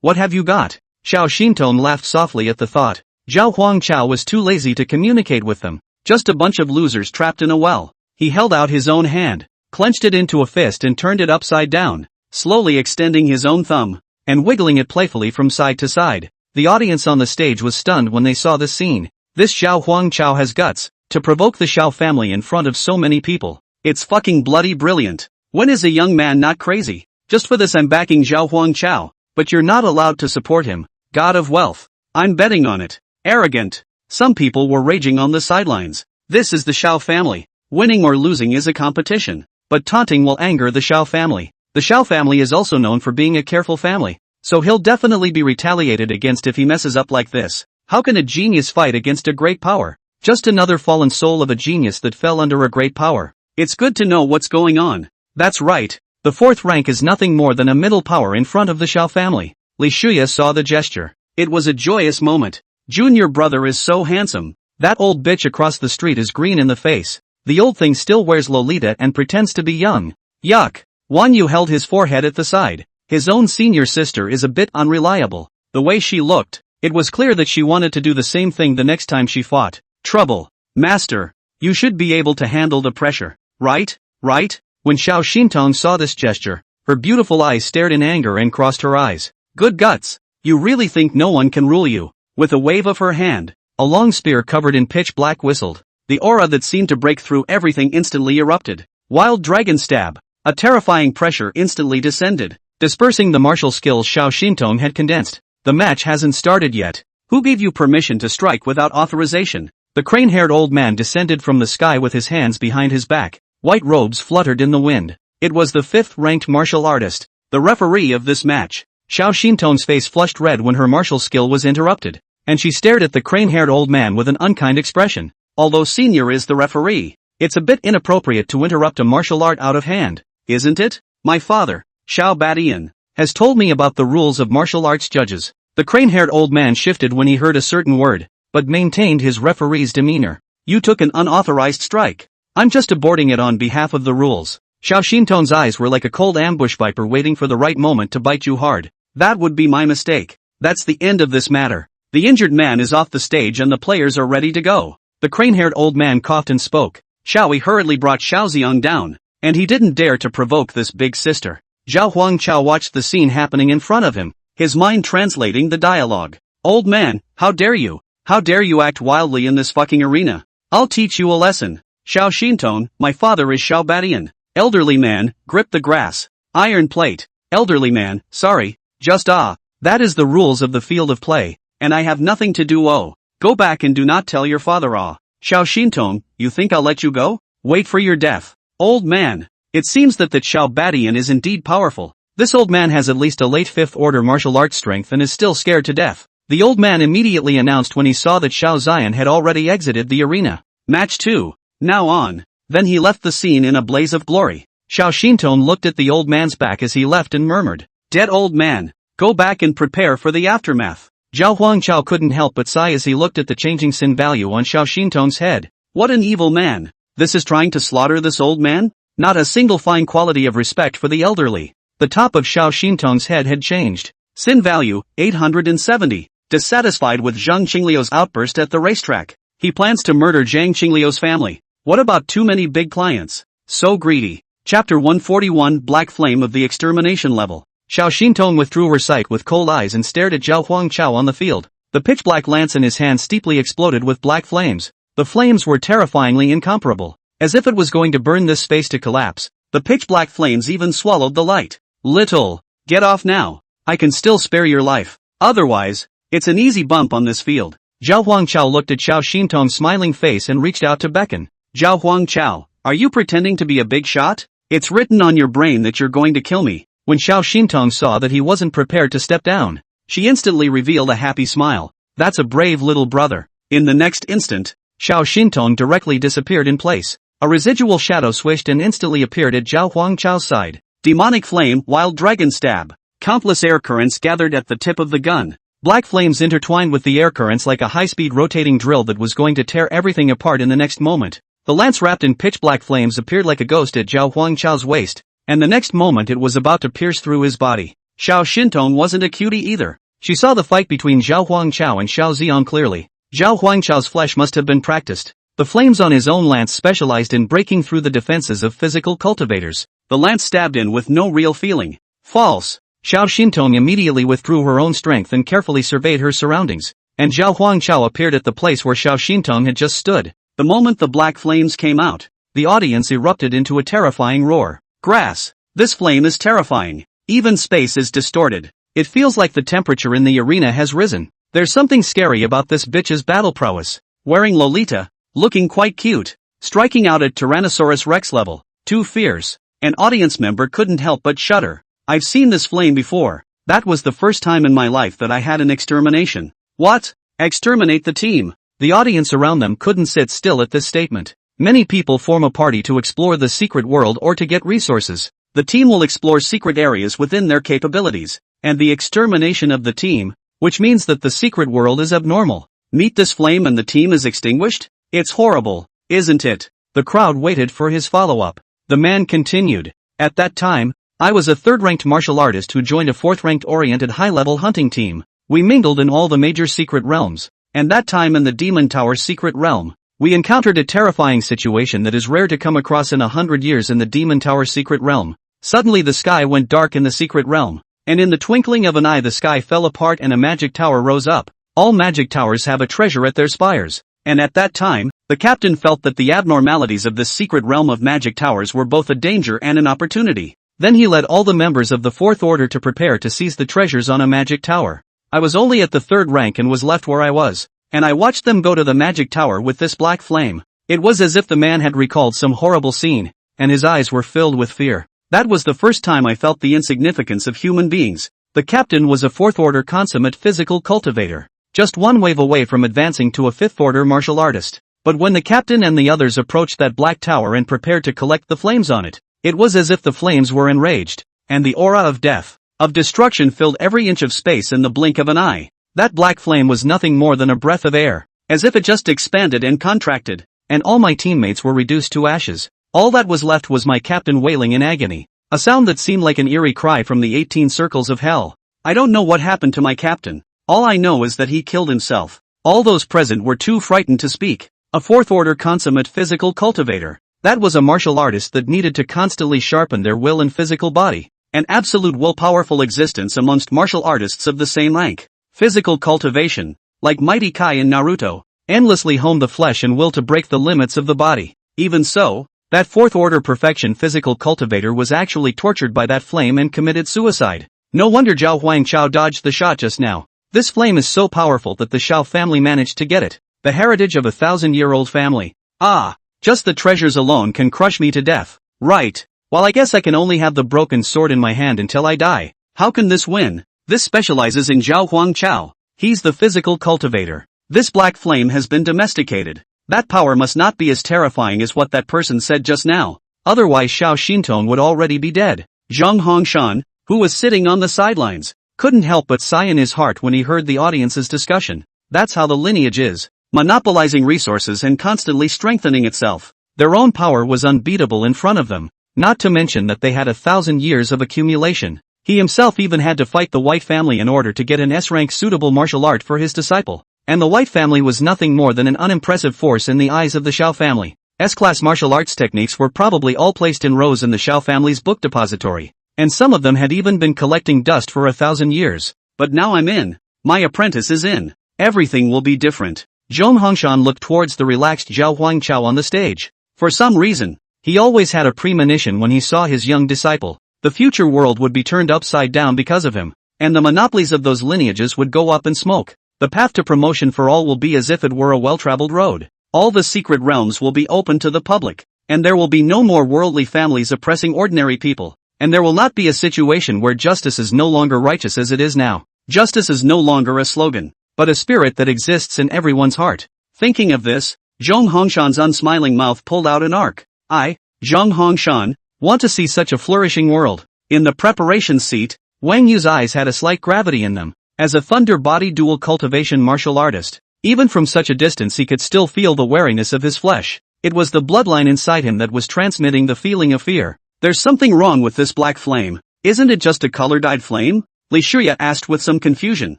what have you got? Xiao Xintong laughed softly at the thought. Zhao Huangchao was too lazy to communicate with them. Just a bunch of losers trapped in a well. He held out his own hand, clenched it into a fist and turned it upside down, slowly extending his own thumb, and wiggling it playfully from side to side. The audience on the stage was stunned when they saw this scene. This Zhao Huangchao has guts, to provoke the Xiao family in front of so many people. It's fucking bloody brilliant. When is a young man not crazy? Just for this I'm backing Zhao Huangchao, but you're not allowed to support him. God of wealth. I'm betting on it. Arrogant. Some people were raging on the sidelines. This is the Xiao family. Winning or losing is a competition, but taunting will anger the Xiao family. The Xiao family is also known for being a careful family, so he'll definitely be retaliated against if he messes up like this. How can a genius fight against a great power? Just another fallen soul of a genius that fell under a great power. It's good to know what's going on. That's right. The fourth rank is nothing more than a middle power in front of the Xiao family. Li Shuya saw the gesture. It was a joyous moment. Junior brother is so handsome. That old bitch across the street is green in the face. The old thing still wears Lolita and pretends to be young. Yuck. Wan Yu held his forehead at the side. His own senior sister is a bit unreliable. The way she looked, it was clear that she wanted to do the same thing the next time she fought. Trouble. Master, you should be able to handle the pressure, right? When Xiao Xintong saw this gesture, her beautiful eyes stared in anger and crossed her eyes. Good guts. You really think no one can rule you? With a wave of her hand, a long spear covered in pitch black whistled. The aura that seemed to break through everything instantly erupted. Wild dragon stab. A terrifying pressure instantly descended, dispersing the martial skills Xiao Xintong had condensed. The match hasn't started yet. Who gave you permission to strike without authorization? The crane-haired old man descended from the sky with his hands behind his back. White robes fluttered in the wind. It was the 5th-ranked martial artist, the referee of this match. Xiao Xintong's face flushed red when her martial skill was interrupted, and she stared at the crane-haired old man with an unkind expression. Although senior is the referee, it's a bit inappropriate to interrupt a martial art out of hand, isn't it? My father, Xiao Badian, has told me about the rules of martial arts judges. The crane-haired old man shifted when he heard a certain word, but maintained his referee's demeanor. You took an unauthorized strike. I'm just aborting it on behalf of the rules. Xiao Xintong's eyes were like a cold ambush viper waiting for the right moment to bite you hard. That would be my mistake. That's the end of this matter. The injured man is off the stage and the players are ready to go. The crane-haired old man coughed and spoke. Xiaoyi hurriedly brought Xiaoxiang down, and he didn't dare to provoke this big sister. Zhao Huangchao watched the scene happening in front of him, his mind translating the dialogue. Old man, how dare you? How dare you act wildly in this fucking arena? I'll teach you a lesson. Xiao Xintong, my father is Xiao Badian. Elderly man, grip the grass. Iron plate. Elderly man, sorry. Just that is the rules of the field of play, and I have nothing to do. Go back and do not tell your father. Xiao Xintong, you think I'll let you go? Wait for your death. Old man. It seems that Xiao Badian is indeed powerful. This old man has at least a late 5th order martial arts strength and is still scared to death. The old man immediately announced when he saw that Xiao Xian had already exited the arena. Match 2. Now on. Then he left the scene in a blaze of glory. Xiao Xintong looked at the old man's back as he left and murmured, "Dead old man. Go back and prepare for the aftermath." Zhao Huangchao couldn't help but sigh as he looked at the changing sin value on Xiao Xintong's head. What an evil man. This is trying to slaughter this old man? Not a single fine quality of respect for the elderly. The top of Xiao Xintong's head had changed. Sin value, 870. Dissatisfied with Zhang Qingliu's outburst at the racetrack, he plans to murder Zhang Qingliu's family. What about too many big clients? So greedy. Chapter 141 Black Flame of the Extermination Level. Xiao Xintong withdrew her sight with cold eyes and stared at Zhao Huangchao on the field. The pitch-black lance in his hand steeply exploded with black flames. The flames were terrifyingly incomparable. As if it was going to burn this space to collapse, the pitch-black flames even swallowed the light. Little. Get off now. I can still spare your life. Otherwise, it's an easy bump on this field. Zhao Huangchao looked at Xiao Xintong's smiling face and reached out to beckon. Zhao Huangchao, are you pretending to be a big shot? It's written on your brain that you're going to kill me. When Xiao Xintong saw that he wasn't prepared to step down, she instantly revealed a happy smile. That's a brave little brother. In the next instant, Xiao Xintong directly disappeared in place. A residual shadow swished and instantly appeared at Zhao Huangchao's side. Demonic flame, wild dragon stab. Countless air currents gathered at the tip of the gun. Black flames intertwined with the air currents like a high-speed rotating drill that was going to tear everything apart in the next moment. The lance wrapped in pitch-black flames appeared like a ghost at Zhao Huangchao's waist, and the next moment it was about to pierce through his body. Xiao Xintong wasn't a cutie either. She saw the fight between Zhao Huangchao and Xiao Xiong clearly. Zhao Huangchao's flesh must have been practiced. The flames on his own lance specialized in breaking through the defenses of physical cultivators. The lance stabbed in with no real feeling. False. Xiao Xintong immediately withdrew her own strength and carefully surveyed her surroundings. And Zhao Huangchao appeared at the place where Xiao Xintong had just stood. The moment the black flames came out, the audience erupted into a terrifying roar. Grass. This flame is terrifying. Even space is distorted. It feels like the temperature in the arena has risen. There's something scary about this bitch's battle prowess. Wearing Lolita, looking quite cute, striking out at Tyrannosaurus Rex level, too fierce. An audience member couldn't help but shudder. I've seen this flame before. That was the first time in my life that I had an extermination. What? Exterminate the team. The audience around them couldn't sit still at this statement. Many people form a party to explore the secret world or to get resources. The team will explore secret areas within their capabilities, and the extermination of the team, which means that the secret world is abnormal. Meet this flame and the team is extinguished? It's horrible, isn't it? The crowd waited for his follow-up. The man continued. At that time, I was a third-ranked martial artist who joined a fourth-ranked oriented high-level hunting team. We mingled in all the major secret realms, and that time in the Demon Tower secret realm, we encountered a terrifying situation that is rare to come across in 100 years in the Demon Tower secret realm. Suddenly the sky went dark in the secret realm, and in the twinkling of an eye the sky fell apart and a magic tower rose up. All magic towers have a treasure at their spires, and at that time, the captain felt that the abnormalities of this secret realm of magic towers were both a danger and an opportunity. Then he led all the members of the Fourth Order to prepare to seize the treasures on a magic tower. I was only at the third rank and was left where I was, and I watched them go to the magic tower with this black flame. It was as if the man had recalled some horrible scene, and his eyes were filled with fear. That was the first time I felt the insignificance of human beings. The captain was a Fourth Order consummate physical cultivator, just one wave away from advancing to a Fifth Order martial artist. But when the captain and the others approached that black tower and prepared to collect the flames on it, it was as if the flames were enraged, and the aura of death, of destruction filled every inch of space in the blink of an eye. That black flame was nothing more than a breath of air, as if it just expanded and contracted, and all my teammates were reduced to ashes. All that was left was my captain wailing in agony, a sound that seemed like an eerie cry from the 18 circles of hell. I don't know what happened to my captain. All I know is that he killed himself. All those present were too frightened to speak. A Fourth Order consummate physical cultivator. That was a martial artist that needed to constantly sharpen their will and physical body. An absolute will-powerful existence amongst martial artists of the same rank. Physical cultivation, like Mighty Kai in Naruto, endlessly hone the flesh and will to break the limits of the body. Even so, that Fourth Order perfection physical cultivator was actually tortured by that flame and committed suicide. No wonder Zhao Huangchao dodged the shot just now. This flame is so powerful that the Xiao family managed to get it. The heritage of a 1,000-year-old family. Ah, just the treasures alone can crush me to death. Right. Well, I guess I can only have the broken sword in my hand until I die. How can this win? This specializes in Zhao Huang Chao. He's the physical cultivator. This black flame has been domesticated. That power must not be as terrifying as what that person said just now. Otherwise Xiao Xintong would already be dead. Zhang Hongshan, who was sitting on the sidelines, couldn't help but sigh in his heart when he heard the audience's discussion. That's how the lineage is, monopolizing resources and constantly strengthening itself. Their own power was unbeatable in front of them, not to mention that they had 1,000 years of accumulation. He himself even had to fight the White family in order to get an S-rank suitable martial art for his disciple. And the White family was nothing more than an unimpressive force in the eyes of the Xiao family. S-class martial arts techniques were probably all placed in rows in the Xiao family's book depository, and some of them had even been collecting dust for 1,000 years. But now I'm in. My apprentice is in. Everything will be different. Zhong Hongshan looked towards the relaxed Zhao Huangchao on the stage. For some reason, he always had a premonition when he saw his young disciple. The future world would be turned upside down because of him, and the monopolies of those lineages would go up in smoke. The path to promotion for all will be as if it were a well-traveled road. All the secret realms will be open to the public, and there will be no more worldly families oppressing ordinary people, and there will not be a situation where justice is no longer righteous as it is now. Justice is no longer a slogan, but a spirit that exists in everyone's heart. Thinking of this, Zhong Hongshan's unsmiling mouth pulled out an arc. I, Zhong Hongshan, want to see such a flourishing world. In the preparation seat, Wang Yu's eyes had a slight gravity in them. As a thunder-body dual cultivation martial artist, even from such a distance he could still feel the wariness of his flesh. It was the bloodline inside him that was transmitting the feeling of fear. There's something wrong with this black flame. Isn't it just a color-dyed flame? Li Shuya asked with some confusion.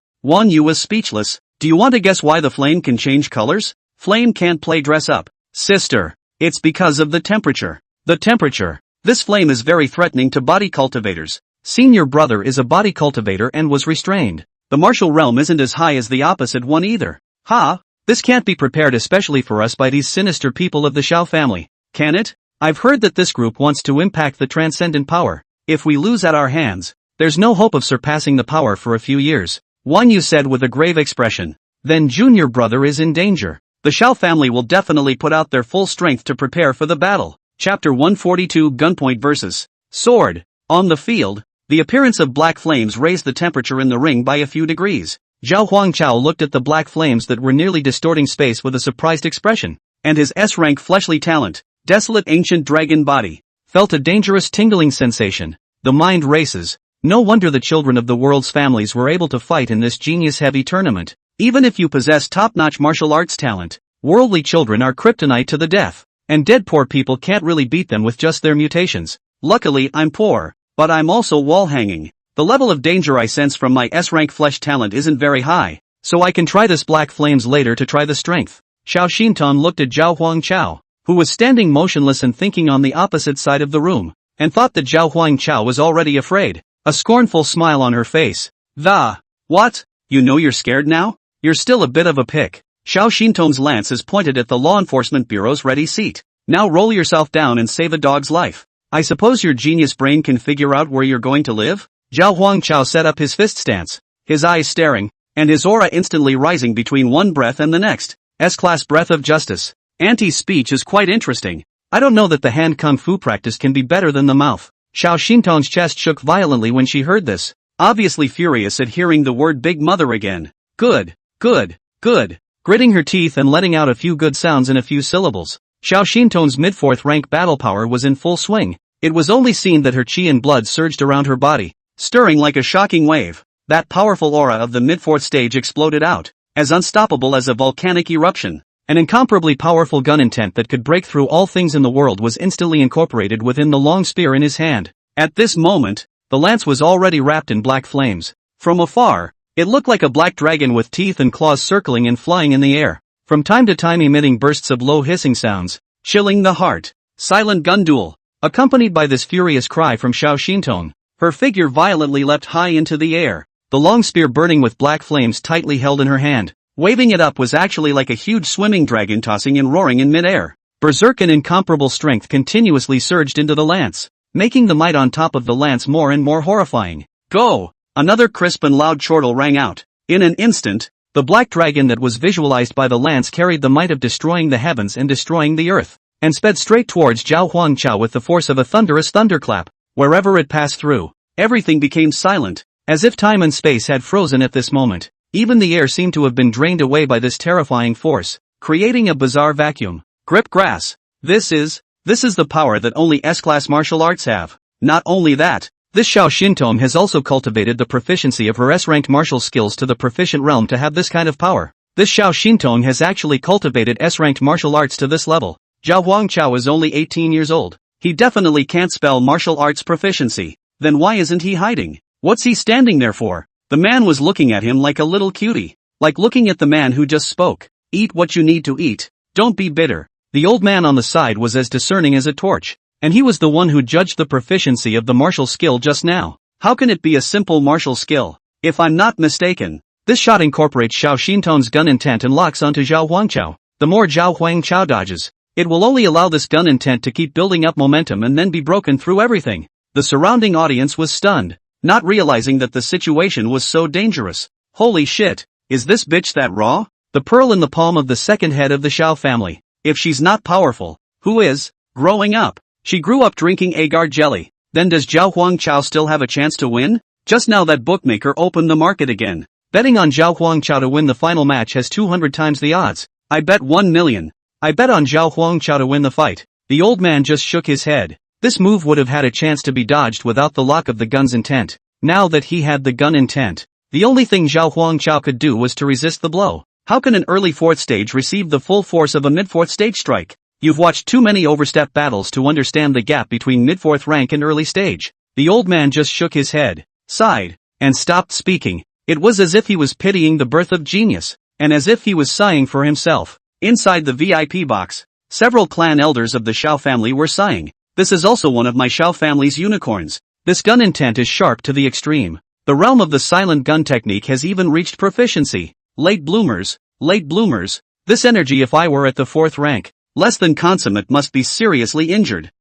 Wang Yu was speechless. Do you want to guess why the flame can change colors? Flame can't play dress up. Sister, it's because of the temperature. The temperature. This flame is very threatening to body cultivators. Senior brother is a body cultivator and was restrained. The martial realm isn't as high as the opposite one either. This can't be prepared especially for us by these sinister people of the Xiao family. Can it? I've heard that this group wants to impact the transcendent power. If we lose at our hands, there's no hope of surpassing the power for a few years. Wang Yu said with a grave expression. Then junior brother is in danger. The Xiao family will definitely put out their full strength to prepare for the battle. Chapter 142 Gunpoint vs. Sword. On the field, the appearance of black flames raised the temperature in the ring by a few degrees. Zhao Huangchao looked at the black flames that were nearly distorting space with a surprised expression, and his S-rank fleshly talent, desolate ancient dragon body, felt a dangerous tingling sensation. The mind races. No wonder the children of the world's families were able to fight in this genius-heavy tournament. Even if you possess top-notch martial arts talent, worldly children are kryptonite to the death. And dead poor people can't really beat them with just their mutations. Luckily I'm poor, but I'm also wall-hanging. The level of danger I sense from my S-rank flesh talent isn't very high, so I can try this black flames later to try the strength. Xiao Xintong looked at Zhao Huangchao, who was standing motionless and thinking on the opposite side of the room, and thought that Zhao Huangchao was already afraid. A scornful smile on her face. What? You know you're scared now? You're still a bit of a pick. Xiao Xintong's lance is pointed at the law enforcement bureau's ready seat. Now roll yourself down and save a dog's life. I suppose your genius brain can figure out where you're going to live? Zhao Huangchao set up his fist stance, his eyes staring, and his aura instantly rising between one breath and the next. S-class breath of justice. Auntie's speech is quite interesting. I don't know that the hand kung fu practice can be better than the mouth. Xiao Xintong's chest shook violently when she heard this, obviously furious at hearing the word big mother again. Good. Gritting her teeth and letting out a few good sounds in a few syllables. Xiao Xintong's mid-4th rank battle power was in full swing. It was only seen that her chi and blood surged around her body, stirring like a shocking wave. That powerful aura of the mid-4th stage exploded out, as unstoppable as a volcanic eruption. An incomparably powerful gun intent that could break through all things in the world was instantly incorporated within the long spear in his hand. At this moment, the lance was already wrapped in black flames. From afar, it looked like a black dragon with teeth and claws circling and flying in the air, from time to time emitting bursts of low hissing sounds, chilling the heart. Silent gun duel. Accompanied by this furious cry from Xiao Xintong, her figure violently leapt high into the air, the long spear burning with black flames tightly held in her hand. Waving it up was actually like a huge swimming dragon tossing and roaring in midair. Berserk and incomparable strength continuously surged into the lance, making the might on top of the lance more and more horrifying. Go! Another crisp and loud chortle rang out. In an instant, the black dragon that was visualized by the lance carried the might of destroying the heavens and destroying the earth. and sped straight towards Zhao Huangchao with the force of a thunderous thunderclap. Wherever it passed through, everything became silent, as if time and space had frozen at this moment. Even the air seemed to have been drained away by this terrifying force, creating a bizarre vacuum. Grip grass. This is the power that only S-class martial arts have. Not only that, this Xiao Xintong has also cultivated the proficiency of her S-ranked martial skills to the proficient realm to have this kind of power. This Xiao Xintong has actually cultivated S-ranked martial arts to this level. Zhao Huangchao is only 18 years old. He definitely can't spell martial arts proficiency. Then why isn't he hiding? What's he standing there for? The man was looking at him like a little cutie. Like looking at the man who just spoke. Eat what you need to eat. Don't be bitter. The old man on the side was as discerning as a torch. And he was the one who judged the proficiency of the martial skill just now. How can it be a simple martial skill? If I'm not mistaken, this shot incorporates Xiao Xintong's gun intent and locks onto Zhao Huangchao. The more Zhao Huangchao dodges, it will only allow this gun intent to keep building up momentum and then be broken through everything. The surrounding audience was stunned, not realizing that the situation was so dangerous. Holy shit, is this bitch that raw? The pearl in the palm of the second head of the Xiao family. If she's not powerful, who is? Growing up, she grew up drinking agar jelly. Then does Zhao Huangchao still have a chance to win? Just now that bookmaker opened the market again. Betting on Zhao Huangchao to win the final match has 200 times the odds. I bet 1 million. I bet on Zhao Huangchao to win the fight. The old man just shook his head. This move would have had a chance to be dodged without the lock of the gun's intent. Now that he had the gun intent, the only thing Zhao Huangchao could do was to resist the blow. How can an early fourth stage receive the full force of a mid-fourth stage strike? You've watched too many overstep battles to understand the gap between mid-fourth rank and early stage. The old man just shook his head, sighed, and stopped speaking. It was as if he was pitying the birth of genius, and as if he was sighing for himself. Inside the VIP box, several clan elders of the Xiao family were sighing. This is also one of my Xiao family's unicorns. This gun intent is sharp to the extreme. The realm of the silent gun technique has even reached proficiency. Late bloomers, this energy if I were at the fourth rank, less than consummate must be seriously injured.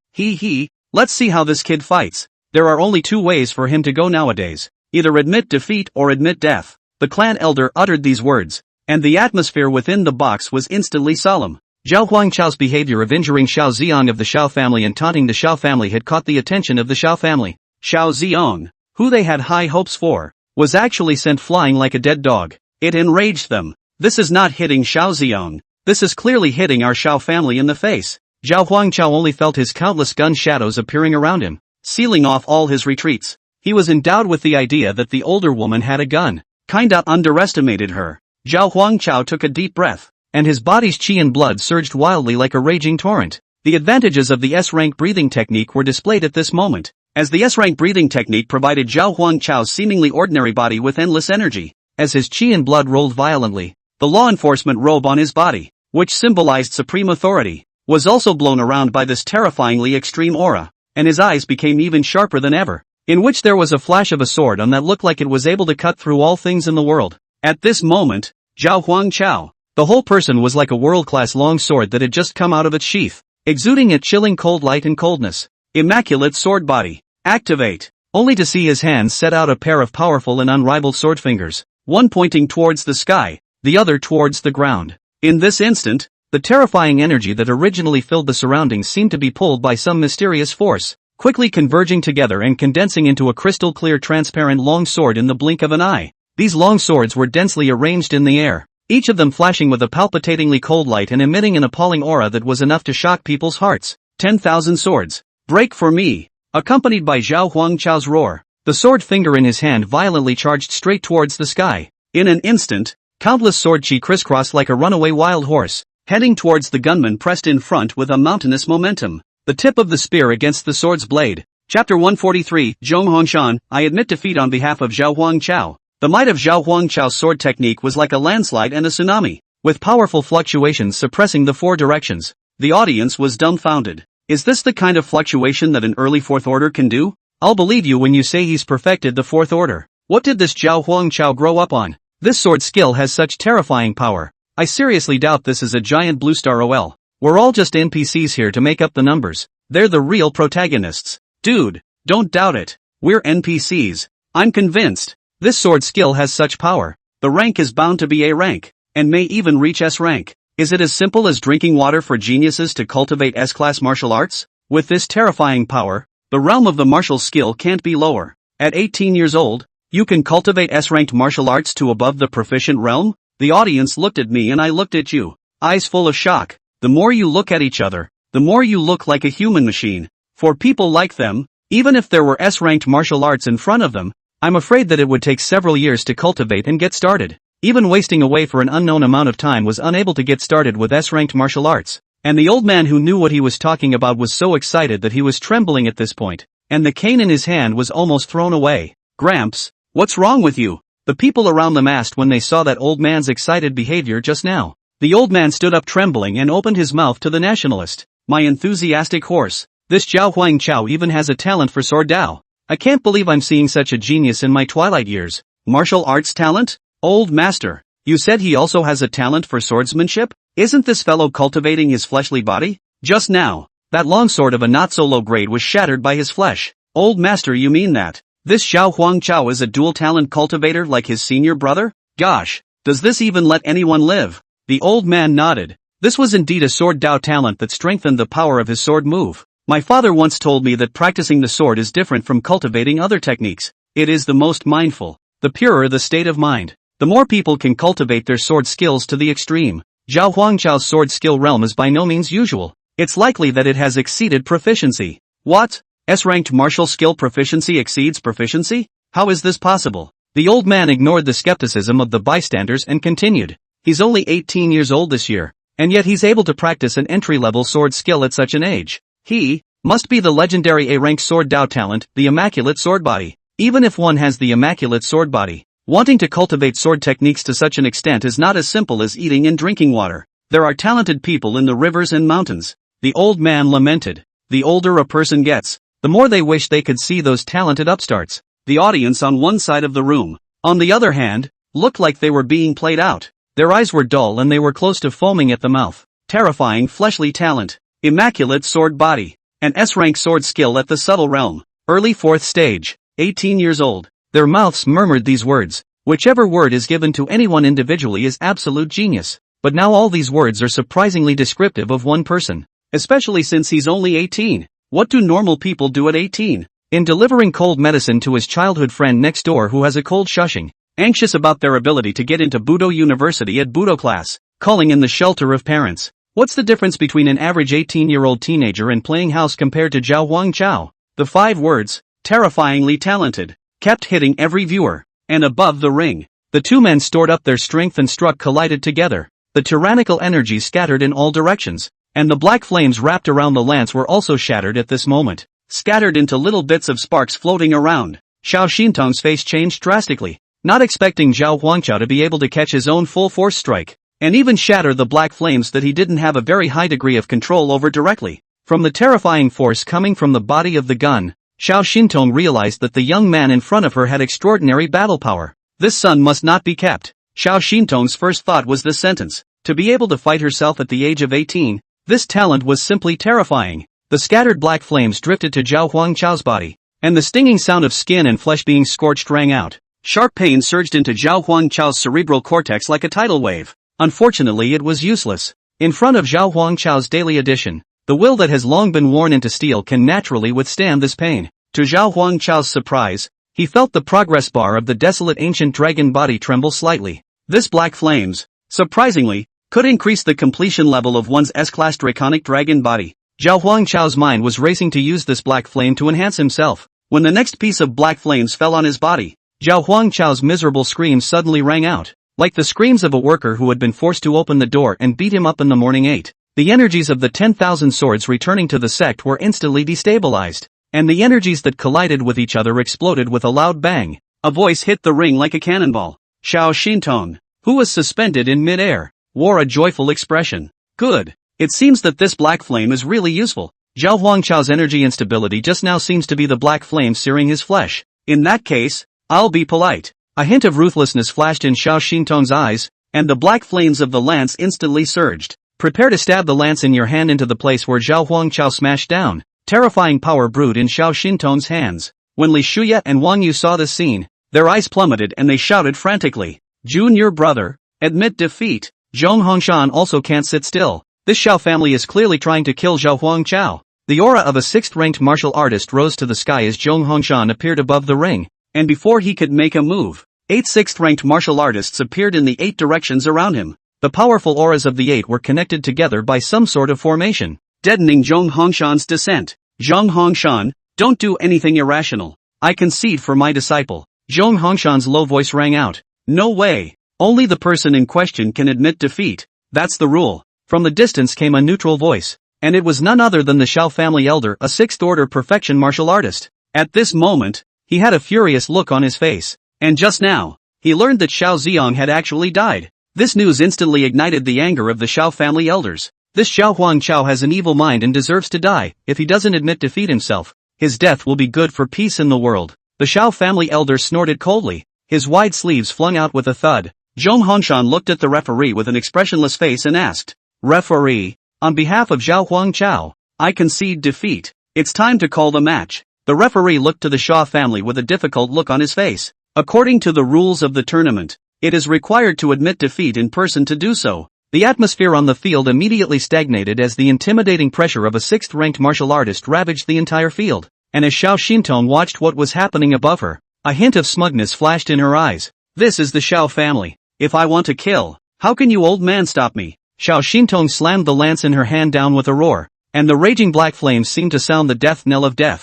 Let's see how this kid fights. There are only two ways for him to go nowadays. Either admit defeat or admit death. The clan elder uttered these words, and the atmosphere within the box was instantly solemn. Zhao Huangchao's behavior of injuring Xiao Ziyang of the Xiao family and taunting the Xiao family had caught the attention of the Xiao family. Xiao Ziyang, who they had high hopes for, was actually sent flying like a dead dog. It enraged them. This is not hitting Xiao Ziyang. This is clearly hitting our Xiao family in the face. Zhao Huangchao only felt his countless gun shadows appearing around him, sealing off all his retreats. He was endowed with the idea that the older woman had a gun. Kinda underestimated her. Zhao Huangchao took a deep breath, and his body's qi and blood surged wildly like a raging torrent. The advantages of the S-rank breathing technique were displayed at this moment, as the S-rank breathing technique provided Zhao Huangchao's seemingly ordinary body with endless energy. As his qi and blood rolled violently, the law enforcement robe on his body, which symbolized supreme authority, was also blown around by this terrifyingly extreme aura, and his eyes became even sharper than ever, in which there was a flash of a sword on that looked like it was able to cut through all things in the world. At this moment, Zhao Huangchao, the whole person was like a world-class long sword that had just come out of its sheath, exuding a chilling cold light and coldness. Immaculate sword body. Activate. Only to see his hands set out a pair of powerful and unrivaled sword fingers, one pointing towards the sky, the other towards the ground. In this instant, the terrifying energy that originally filled the surroundings seemed to be pulled by some mysterious force, quickly converging together and condensing into a crystal-clear transparent long sword in the blink of an eye. These long swords were densely arranged in the air, each of them flashing with a palpitatingly cold light and emitting an appalling aura that was enough to shock people's hearts. 10,000 swords. Break for me! Accompanied by Zhao Huangchao's roar, the sword finger in his hand violently charged straight towards the sky. In an instant, countless sword chi crisscrossed like a runaway wild horse, heading towards the gunman pressed in front with a mountainous momentum. The tip of the spear against the sword's blade. Chapter 143, Zhong Hongshan, I admit defeat on behalf of Zhao Huangchao. The might of Zhao Huangchao's sword technique was like a landslide and a tsunami, with powerful fluctuations suppressing the four directions. The audience was dumbfounded. Is this the kind of fluctuation that an early fourth order can do? I'll believe you when you say he's perfected the fourth order. What did this Zhao Huangchao grow up on? This sword skill has such terrifying power. I seriously doubt this is a giant blue star OL. We're all just NPCs here to make up the numbers. They're the real protagonists. Dude, don't doubt it. We're NPCs. I'm convinced. This sword skill has such power. The rank is bound to be A rank, and may even reach S rank. Is it as simple as drinking water for geniuses to cultivate S-class martial arts? With this terrifying power, the realm of the martial skill can't be lower. At 18 years old, you can cultivate S-ranked martial arts to above the proficient realm? The audience looked at me and I looked at you, eyes full of shock. The more you look at each other, the more you look like a human machine. For people like them, even if there were S-ranked martial arts in front of them, I'm afraid that it would take several years to cultivate and get started. Even wasting away for an unknown amount of time was unable to get started with S-ranked martial arts. And the old man who knew what he was talking about was so excited that he was trembling at this point, and the cane in his hand was almost thrown away. Gramps, what's wrong with you? The people around them asked when they saw that old man's excited behavior just now. The old man stood up trembling and opened his mouth to the nationalist. My enthusiastic horse, this Zhao Huang Chao even has a talent for sword Dao. I can't believe I'm seeing such a genius in my twilight years. Martial arts talent? Old master, you said he also has a talent for swordsmanship? Isn't this fellow cultivating his fleshly body? Just now, that longsword of a not-so-low grade was shattered by his flesh. Old master, you mean that this Zhao Huang Chao is a dual-talent cultivator like his senior brother? Gosh, does this even let anyone live? The old man nodded. This was indeed a sword Dao talent that strengthened the power of his sword move. My father once told me that practicing the sword is different from cultivating other techniques. It is the most mindful, the purer the state of mind, the more people can cultivate their sword skills to the extreme. Zhao Huangchao's sword skill realm is by no means usual. It's likely that it has exceeded proficiency. What? S-ranked martial skill proficiency exceeds proficiency? How is this possible? The old man ignored the skepticism of the bystanders and continued. He's only 18 years old this year, and yet he's able to practice an entry-level sword skill at such an age. He must be the legendary A-rank sword Dao talent, the immaculate sword body. Even if one has the immaculate sword body, wanting to cultivate sword techniques to such an extent is not as simple as eating and drinking water. There are talented people in the rivers and mountains. The old man lamented. The older a person gets, the more they wish they could see those talented upstarts. The audience on one side of the room, on the other hand, looked like they were being played out. Their eyes were dull and they were close to foaming at the mouth. Terrifying fleshly talent. Immaculate sword body. An S-rank sword skill at the subtle realm. Early 4th stage. 18 years old. Their mouths murmured these words. Whichever word is given to anyone individually is absolute genius. But now all these words are surprisingly descriptive of one person. Especially since he's only 18. What do normal people do at 18? In delivering cold medicine to his childhood friend next door who has a cold, shushing, anxious about their ability to get into Budo University at Budo class, calling in the shelter of parents. What's the difference between an average 18-year-old teenager and playing house compared to Zhao Huangchao? The 5 words, terrifyingly talented, kept hitting every viewer. And above the ring, the two men stored up their strength and struck collided together. The tyrannical energy scattered in all directions, and the black flames wrapped around the lance were also shattered at this moment, scattered into little bits of sparks floating around. Xiao Xintong's face changed drastically, not expecting Zhao Huangchao to be able to catch his own full force strike, and even shatter the black flames that he didn't have a very high degree of control over directly. From the terrifying force coming from the body of the gun, Xiao Xintong realized that the young man in front of her had extraordinary battle power. This son must not be kept. Xiao Xintong's first thought was this sentence. To be able to fight herself at the age of 18, this talent was simply terrifying. The scattered black flames drifted to Zhao Huangchao's body, and the stinging sound of skin and flesh being scorched rang out. Sharp pain surged into Zhao Huangchao's cerebral cortex like a tidal wave. Unfortunately, it was useless. In front of Zhao Huangchao's daily edition, the will that has long been worn into steel can naturally withstand this pain. To Zhao Huangchao's surprise, he felt the progress bar of the desolate ancient dragon body tremble slightly. This black flames, surprisingly, could increase the completion level of one's S-class draconic dragon body. Zhao Huangchao's mind was racing to use this black flame to enhance himself. When the next piece of black flames fell on his body, Zhao Huangchao's miserable screams suddenly rang out, like the screams of a worker who had been forced to open the door and beat him up in the morning 8. The energies of the 10,000 swords returning to the sect were instantly destabilized, and the energies that collided with each other exploded with a loud bang. A voice hit the ring like a cannonball. Xiao Xintong, who was suspended in mid-air, wore a joyful expression. Good. It seems that this black flame is really useful. Zhao Huangchao's energy instability just now seems to be the black flame searing his flesh. In that case, I'll be polite. A hint of ruthlessness flashed in Xiao Xintong's eyes, and the black flames of the lance instantly surged. Prepare to stab the lance in your hand into the place where Zhao Huangchao smashed down. Terrifying power brewed in Xiao Xintong's hands. When Li Shuya and Wang Yu saw this scene, their eyes plummeted and they shouted frantically, Junior brother, admit defeat. Zhong Hongshan also can't sit still. This Xiao family is clearly trying to kill Zhao Huangchao. The aura of a 6th-ranked martial artist rose to the sky as Zhong Hongshan appeared above the ring, and before he could make a move, 8 6th-ranked martial artists appeared in the 8 directions around him. The powerful auras of the 8 were connected together by some sort of formation, deadening Zhong Hongshan's descent. Zhong Hongshan, don't do anything irrational. I concede for my disciple. Zhong Hongshan's low voice rang out. No way. Only the person in question can admit defeat. That's the rule. From the distance came a neutral voice, and it was none other than the Xiao family elder, a 6th-order perfection martial artist. At this moment, he had a furious look on his face, and just now, he learned that Xiao Ziong had actually died. This news instantly ignited the anger of the Xiao family elders. This Xiao Huangchao has an evil mind and deserves to die. If he doesn't admit defeat himself, his death will be good for peace in the world. The Xiao family elder snorted coldly, his wide sleeves flung out with a thud. Zhong Hongshan looked at the referee with an expressionless face and asked, Referee, on behalf of Zhao Huangchao, I concede defeat. It's time to call the match. The referee looked to the Xia family with a difficult look on his face. According to the rules of the tournament, it is required to admit defeat in person to do so. The atmosphere on the field immediately stagnated as the intimidating pressure of a 6th-ranked martial artist ravaged the entire field, and as Xiao Xintong watched what was happening above her, a hint of smugness flashed in her eyes. This is the Xiao family. If I want to kill, how can you old man stop me? Xiao Xintong slammed the lance in her hand down with a roar, and the raging black flames seemed to sound the death knell of death.